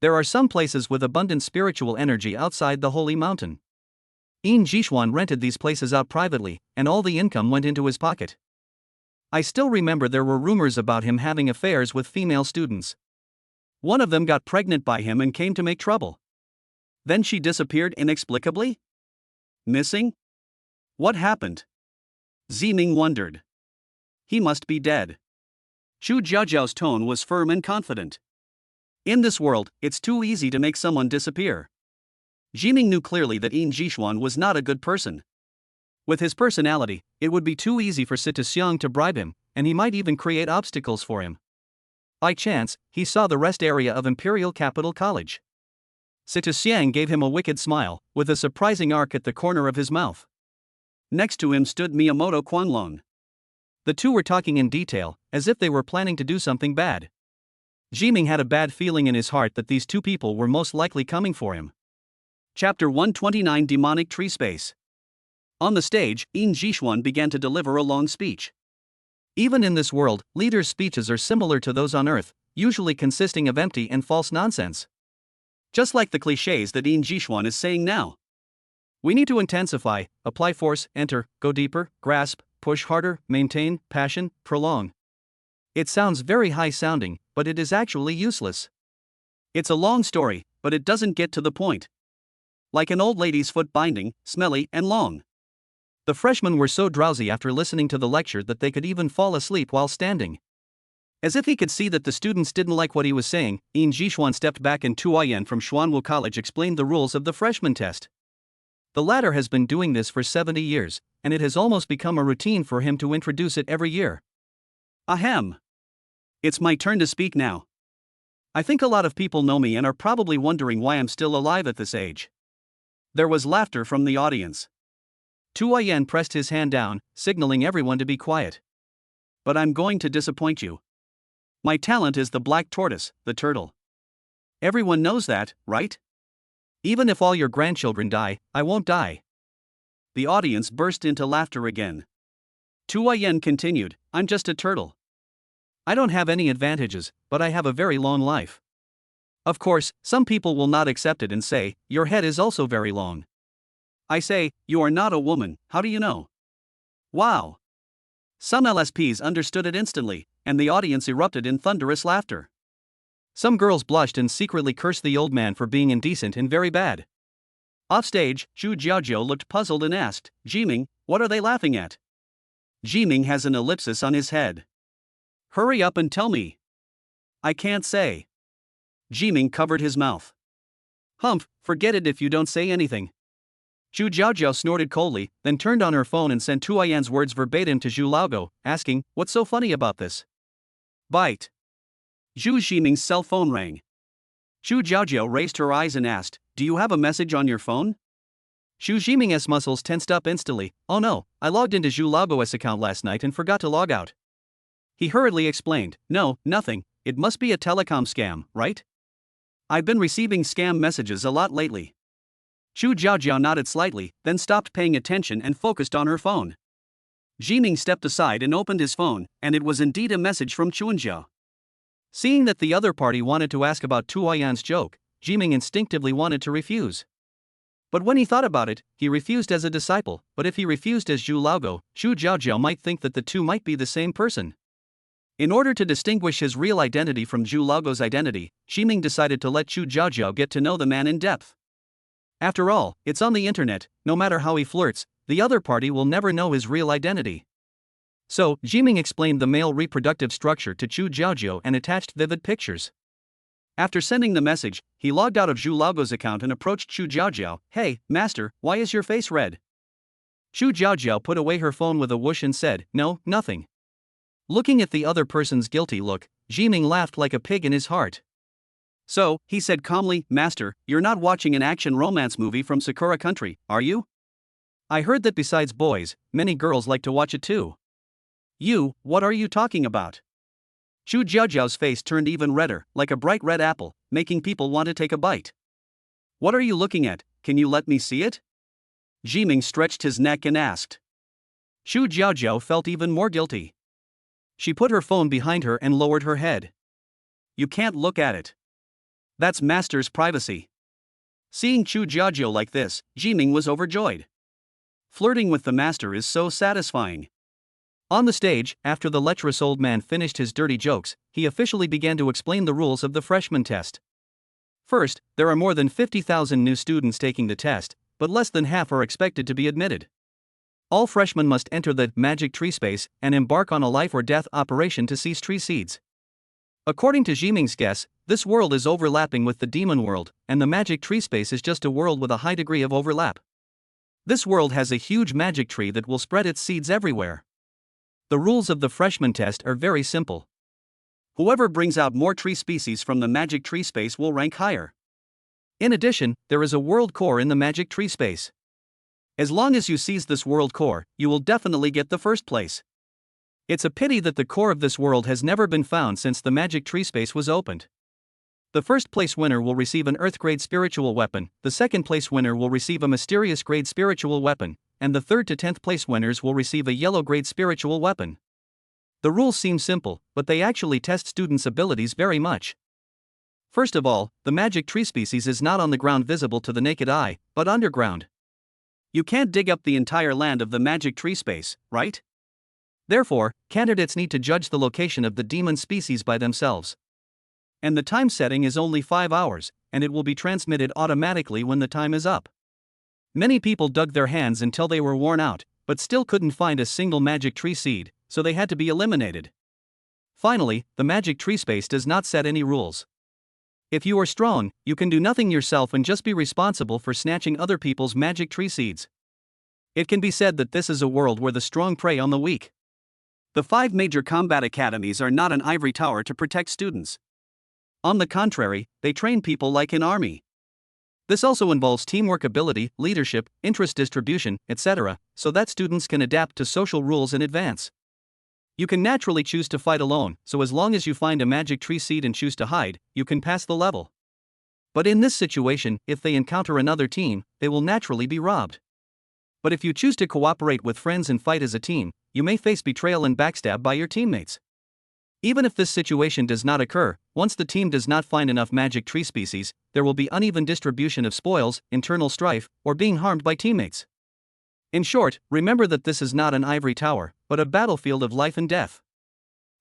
There are some places with abundant spiritual energy outside the holy mountain. Yin Jishuan rented these places out privately, and all the income went into his pocket. I still remember there were rumors about him having affairs with female students. One of them got pregnant by him and came to make trouble. Then she disappeared inexplicably? Missing? What happened? Ziming wondered. He must be dead. Zhu Jiaojiao's tone was firm and confident. In this world, it's too easy to make someone disappear. Jiming knew clearly that Yin Jishuan was not a good person. With his personality, it would be too easy for Sita Xiang to bribe him, and he might even create obstacles for him. By chance, he saw the rest area of Imperial Capital College. Sita Xiang gave him a wicked smile, with a surprising arc at the corner of his mouth. Next to him stood Miyamoto Quanlong. The two were talking in detail, as if they were planning to do something bad. Jiming had a bad feeling in his heart that these two people were most likely coming for him. Chapter 129 Demonic Tree Space. On the stage, Yin Jishuan began to deliver a long speech. Even in this world, leaders' speeches are similar to those on Earth, usually consisting of empty and false nonsense. Just like the cliches that Yin Jishuan is saying now. We need to intensify, apply force, enter, go deeper, grasp, push harder, maintain, passion, prolong. It sounds very high-sounding, but it is actually useless. It's a long story, but it doesn't get to the point. Like an old lady's foot binding, smelly and long. The freshmen were so drowsy after listening to the lecture that they could even fall asleep while standing. As if he could see that the students didn't like what he was saying, Yin Jishuan stepped back and Tu Yan from Xuanwu College explained the rules of the freshman test. The latter has been doing this for 70 years, and it has almost become a routine for him to introduce it every year. Ahem. It's my turn to speak now. I think a lot of people know me and are probably wondering why I'm still alive at this age. There was laughter from the audience. Tu Yan pressed his hand down, signaling everyone to be quiet. But I'm going to disappoint you. My talent is the black tortoise, the turtle. Everyone knows that, right? Even if all your grandchildren die, I won't die. The audience burst into laughter again. Tu Yan continued, I'm just a turtle. I don't have any advantages, but I have a very long life. Of course, some people will not accept it and say, your head is also very long. I say, you are not a woman, how do you know? Wow! Some LSPs understood it instantly, and the audience erupted in thunderous laughter. Some girls blushed and secretly cursed the old man for being indecent and very bad. Offstage, Zhu Jiaojiao looked puzzled and asked, Jiming, what are they laughing at? Jiming has an ellipsis on his head. Hurry up and tell me. I can't say. Jiming covered his mouth. Humph, forget it if you don't say anything. Zhu Jiaojiao snorted coldly, then turned on her phone and sent Tu Yan's words verbatim to Zhu Laogo, asking, what's so funny about this? Bite. Zhu Jiming's cell phone rang. Zhu Jiaojiao raised her eyes and asked, do you have a message on your phone? Zhu Jiming's muscles tensed up instantly. Oh no, I logged into Zhu Laogo's account last night and forgot to log out. He hurriedly explained, no, nothing, it must be a telecom scam, right? I've been receiving scam messages a lot lately. Zhu Jiaojiao nodded slightly, then stopped paying attention and focused on her phone. Jiming stepped aside and opened his phone, and it was indeed a message from Chunjiao. Seeing that the other party wanted to ask about Tu Yan's joke, Jiming instinctively wanted to refuse. But when he thought about it, he refused as a disciple, but if he refused as Zhu Laogo, Zhu Jiaojiao might think that the two might be the same person. In order to distinguish his real identity from Zhu Laogo's identity, Jiming decided to let Zhu Jiaojiao get to know the man in depth. After all, it's on the internet, no matter how he flirts, the other party will never know his real identity. So, Jiming explained the male reproductive structure to Zhu Jiaojiao and attached vivid pictures. After sending the message, he logged out of Zhu Laogo's account and approached Zhu Jiaojiao. Hey, master, why is your face red? Zhu Jiaojiao put away her phone with a whoosh and said, no, nothing. Looking at the other person's guilty look, Jiming laughed like a pig in his heart. So, he said calmly, Master, you're not watching an action romance movie from Sakura Country, are you? I heard that besides boys, many girls like to watch it too. What are you talking about? Chu Jiaojiao's face turned even redder, like a bright red apple, making people want to take a bite. What are you looking at? Can you let me see it? Jiming stretched his neck and asked. Chu Jiaojiao felt even more guilty. She put her phone behind her and lowered her head. You can't look at it. That's Master's privacy. Seeing Chu Jiaojiao like this, Jiming was overjoyed. Flirting with the Master is so satisfying. On the stage, after the lecherous old man finished his dirty jokes, he officially began to explain the rules of the freshman test. First, there are more than 50,000 new students taking the test, but less than half are expected to be admitted. All freshmen must enter the magic tree space and embark on a life or death operation to seize tree seeds. According to Jiming's guess, this world is overlapping with the demon world, and the magic tree space is just a world with a high degree of overlap. This world has a huge magic tree that will spread its seeds everywhere. The rules of the freshman test are very simple. Whoever brings out more tree species from the magic tree space will rank higher. In addition, there is a world core in the magic tree space. As long as you seize this world core, you will definitely get the first place. It's a pity that the core of this world has never been found since the magic tree space was opened. The first place winner will receive an earth grade spiritual weapon, the second place winner will receive a mysterious grade spiritual weapon, and the 3rd to 10th place winners will receive a yellow grade spiritual weapon. The rules seem simple, but they actually test students' abilities very much. First of all, the magic tree species is not on the ground visible to the naked eye, but underground. You can't dig up the entire land of the magic tree space, right? Therefore, candidates need to judge the location of the demon species by themselves. And the time setting is only 5 hours, and it will be transmitted automatically when the time is up. Many people dug their hands until they were worn out, but still couldn't find a single magic tree seed, so they had to be eliminated. Finally, the magic tree space does not set any rules. If you are strong, you can do nothing yourself and just be responsible for snatching other people's magic tree seeds. It can be said that this is a world where the strong prey on the weak. The 5 major combat academies are not an ivory tower to protect students. On the contrary, they train people like an army. This also involves teamwork ability, leadership, interest distribution, etc., so that students can adapt to social rules in advance. You can naturally choose to fight alone, so as long as you find a magic tree seed and choose to hide, you can pass the level. But in this situation, if they encounter another team, they will naturally be robbed. But if you choose to cooperate with friends and fight as a team, you may face betrayal and backstab by your teammates. Even if this situation does not occur, once the team does not find enough magic tree species, there will be uneven distribution of spoils, internal strife, or being harmed by teammates. In short, remember that this is not an ivory tower, but a battlefield of life and death.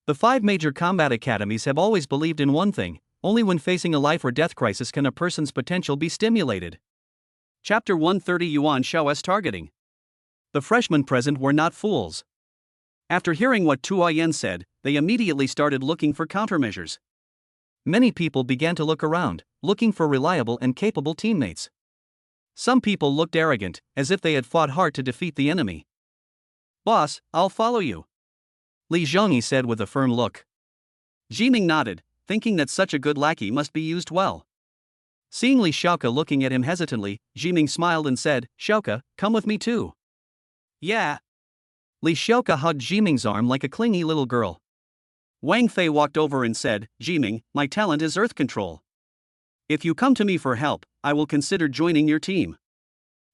The 5 major combat academies have always believed in one thing: only when facing a life or death crisis can a person's potential be stimulated. Chapter 130 Yuan Shao's Targeting. The freshmen present were not fools. After hearing what Tuoyen said, they immediately started looking for countermeasures. Many people began to look around, looking for reliable and capable teammates. Some people looked arrogant, as if they had fought hard to defeat the enemy. Boss, I'll follow you, Li Zhongyi said with a firm look. Jiming nodded, thinking that such a good lackey must be used well. Seeing Li Xiaoke looking at him hesitantly, Jiming smiled and said, Xiaoke, come with me too. Yeah. Li Xiaoke hugged Jiming's arm like a clingy little girl. Wang Fei walked over and said, Jiming, my talent is earth control. If you come to me for help, I will consider joining your team.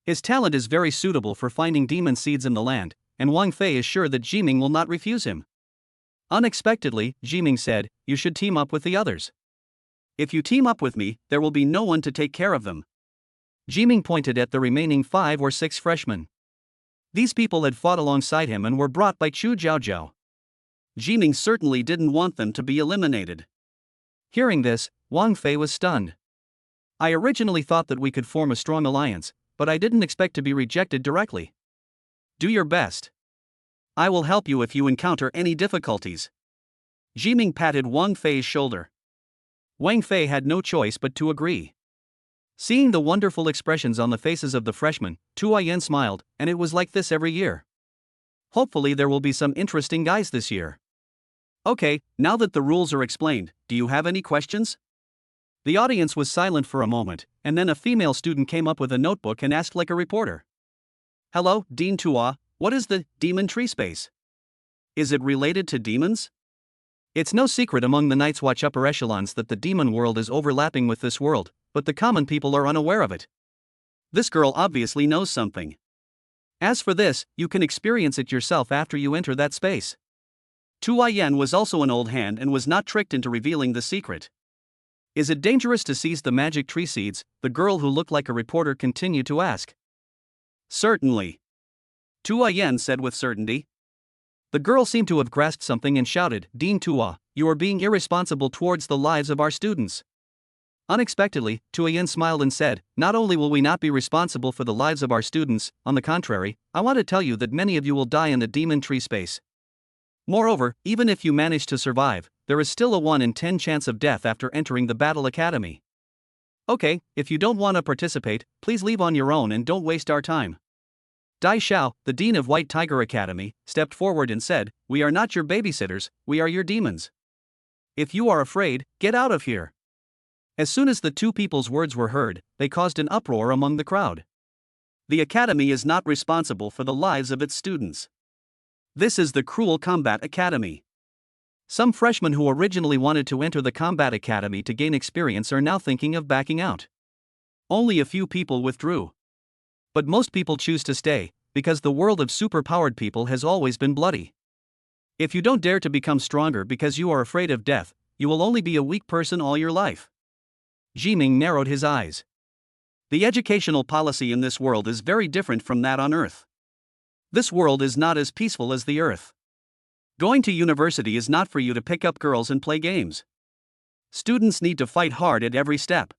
His talent is very suitable for finding demon seeds in the land, and Wang Fei is sure that Jiming will not refuse him. Unexpectedly, Jiming said, you should team up with the others. If you team up with me, there will be no one to take care of them. Jiming pointed at the remaining 5 or 6 freshmen. These people had fought alongside him and were brought by Chu Jiaojiao. Jiming certainly didn't want them to be eliminated. Hearing this, Wang Fei was stunned. I originally thought that we could form a strong alliance, but I didn't expect to be rejected directly. Do your best. I will help you if you encounter any difficulties. Jiming patted Wang Fei's shoulder. Wang Fei had no choice but to agree. Seeing the wonderful expressions on the faces of the freshmen, Tuoyen smiled, and it was like this every year. Hopefully there will be some interesting guys this year. Okay, now that the rules are explained, do you have any questions? The audience was silent for a moment, and then a female student came up with a notebook and asked like a reporter. Hello, Dean Tua, what is the demon tree space? Is it related to demons? It's no secret among the Night's Watch upper echelons that the demon world is overlapping with this world, but the common people are unaware of it. This girl obviously knows something. As for this, you can experience it yourself after you enter that space. Tu Yen was also an old hand and was not tricked into revealing the secret. Is it dangerous to seize the magic tree seeds? The girl who looked like a reporter continued to ask. Certainly. Tu Yen said with certainty. The girl seemed to have grasped something and shouted, Dean Tua, you are being irresponsible towards the lives of our students. Unexpectedly, Tu Yen smiled and said, not only will we not be responsible for the lives of our students, on the contrary, I want to tell you that many of you will die in the demon tree space. Moreover, even if you manage to survive, there is still a 1 in 10 chance of death after entering the Battle Academy. Okay, if you don't want to participate, please leave on your own and don't waste our time. Dai Xiao, the dean of White Tiger Academy, stepped forward and said, we are not your babysitters, we are your demons. If you are afraid, get out of here. As soon as the two people's words were heard, they caused an uproar among the crowd. The academy is not responsible for the lives of its students. This is the Cruel Combat Academy. Some freshmen who originally wanted to enter the Combat Academy to gain experience are now thinking of backing out. Only a few people withdrew. But most people choose to stay, because the world of super-powered people has always been bloody. If you don't dare to become stronger because you are afraid of death, you will only be a weak person all your life. Jiming narrowed his eyes. The educational policy in this world is very different from that on Earth. This world is not as peaceful as the Earth. Going to university is not for you to pick up girls and play games. Students need to fight hard at every step.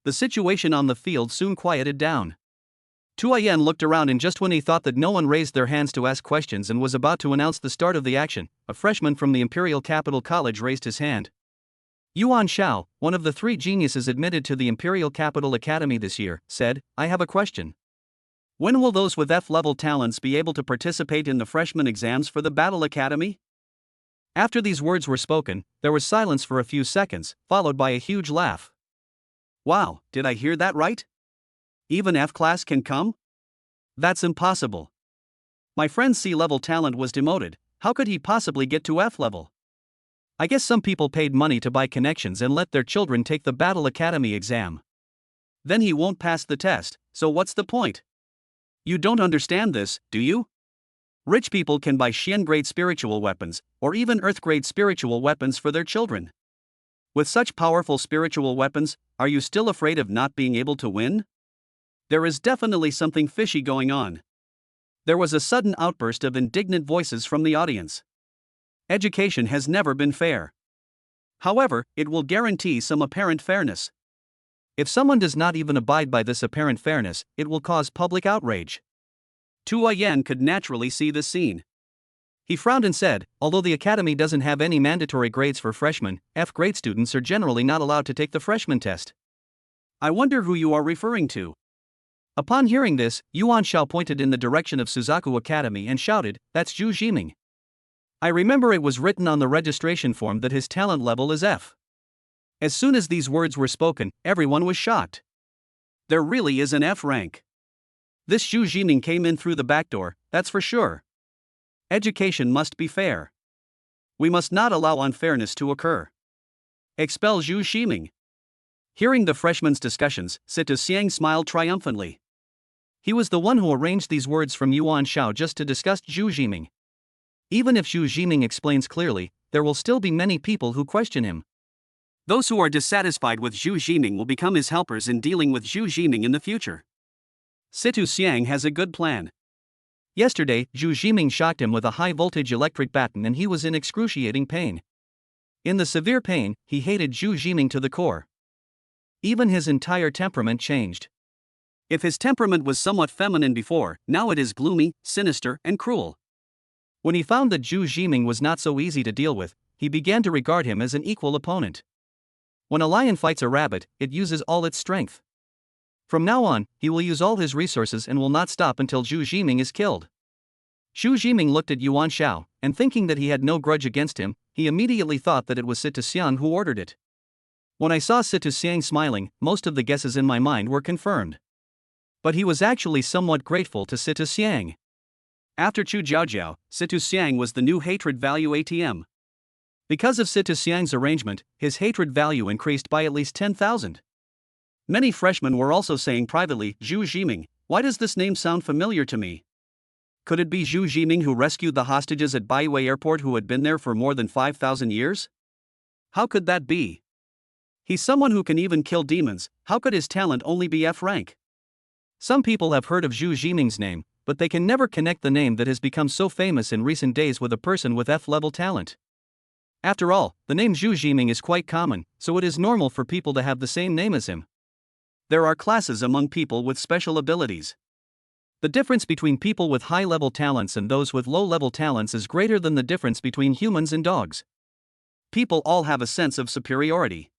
The situation on the field soon quieted down. Tu Yen looked around and just when he thought that no one raised their hands to ask questions and was about to announce the start of the action, a freshman from the Imperial Capital College raised his hand. Yuan Xiao, one of the 3 geniuses admitted to the Imperial Capital Academy this year, said, I have a question. When will those with F-level talents be able to participate in the freshman exams for the Battle Academy? After these words were spoken, there was silence for a few seconds, followed by a huge laugh. Wow, did I hear that right? Even F-class can come? That's impossible. My friend's C-level talent was demoted, how could he possibly get to F-level? I guess some people paid money to buy connections and let their children take the Battle Academy exam. Then he won't pass the test, so what's the point? You don't understand this, do you? Rich people can buy Xian-grade spiritual weapons, or even Earth-grade spiritual weapons for their children. With such powerful spiritual weapons, are you still afraid of not being able to win? There is definitely something fishy going on. There was a sudden outburst of indignant voices from the audience. Education has never been fair. However, it will guarantee some apparent fairness. If someone does not even abide by this apparent fairness, it will cause public outrage. Tu Yen could naturally see this scene. He frowned and said, although the academy doesn't have any mandatory grades for freshmen, F-grade students are generally not allowed to take the freshman test. I wonder who you are referring to. Upon hearing this, Yuan Xiao pointed in the direction of Suzaku Academy and shouted, that's Zhu Jiming. I remember it was written on the registration form that his talent level is F. As soon as these words were spoken, everyone was shocked. There really is an F rank. This Zhu Jiming came in through the back door, that's for sure. Education must be fair. We must not allow unfairness to occur. Expel Zhu Jiming. Hearing the freshmen's discussions, Sita Xiang smiled triumphantly. He was the one who arranged these words from Yuan Xiao just to discuss Zhu Jiming. Even if Zhu Jiming explains clearly, there will still be many people who question him. Those who are dissatisfied with Zhu Jiming will become his helpers in dealing with Zhu Jiming in the future. Situ Xiang has a good plan. Yesterday, Zhu Jiming shocked him with a high-voltage electric baton and he was in excruciating pain. In the severe pain, he hated Zhu Jiming to the core. Even his entire temperament changed. If his temperament was somewhat feminine before, now it is gloomy, sinister, and cruel. When he found that Zhu Jiming was not so easy to deal with, he began to regard him as an equal opponent. When a lion fights a rabbit, it uses all its strength. From now on, he will use all his resources and will not stop until Zhu Jiming is killed. Zhu Jiming looked at Yuan Xiao, and thinking that he had no grudge against him, he immediately thought that it was Sita Xiang who ordered it. When I saw Situ Xiang smiling, most of the guesses in my mind were confirmed. But he was actually somewhat grateful to Situ Xiang. After Chu Jiaojiao, Situ Xiang was the new hatred value ATM. Because of Situ Xiang's arrangement, his hatred value increased by at least 10,000. Many freshmen were also saying privately, Zhu Jiming, why does this name sound familiar to me? Could it be Zhu Jiming who rescued the hostages at Baiyue Airport who had been there for more than 5,000 years? How could that be? He's someone who can even kill demons, how could his talent only be F rank? Some people have heard of Zhu Jiming's name, but they can never connect the name that has become so famous in recent days with a person with F-level talent. After all, the name Zhu Jiming is quite common, so it is normal for people to have the same name as him. There are classes among people with special abilities. The difference between people with high-level talents and those with low-level talents is greater than the difference between humans and dogs. People all have a sense of superiority.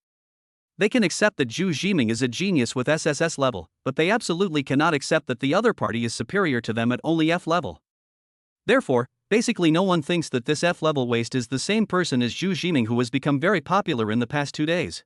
They can accept that Zhu Jiming is a genius with SSS level, but they absolutely cannot accept that the other party is superior to them at only F level. Therefore, basically no one thinks that this F level waste is the same person as Zhu Jiming who has become very popular in the past 2 days.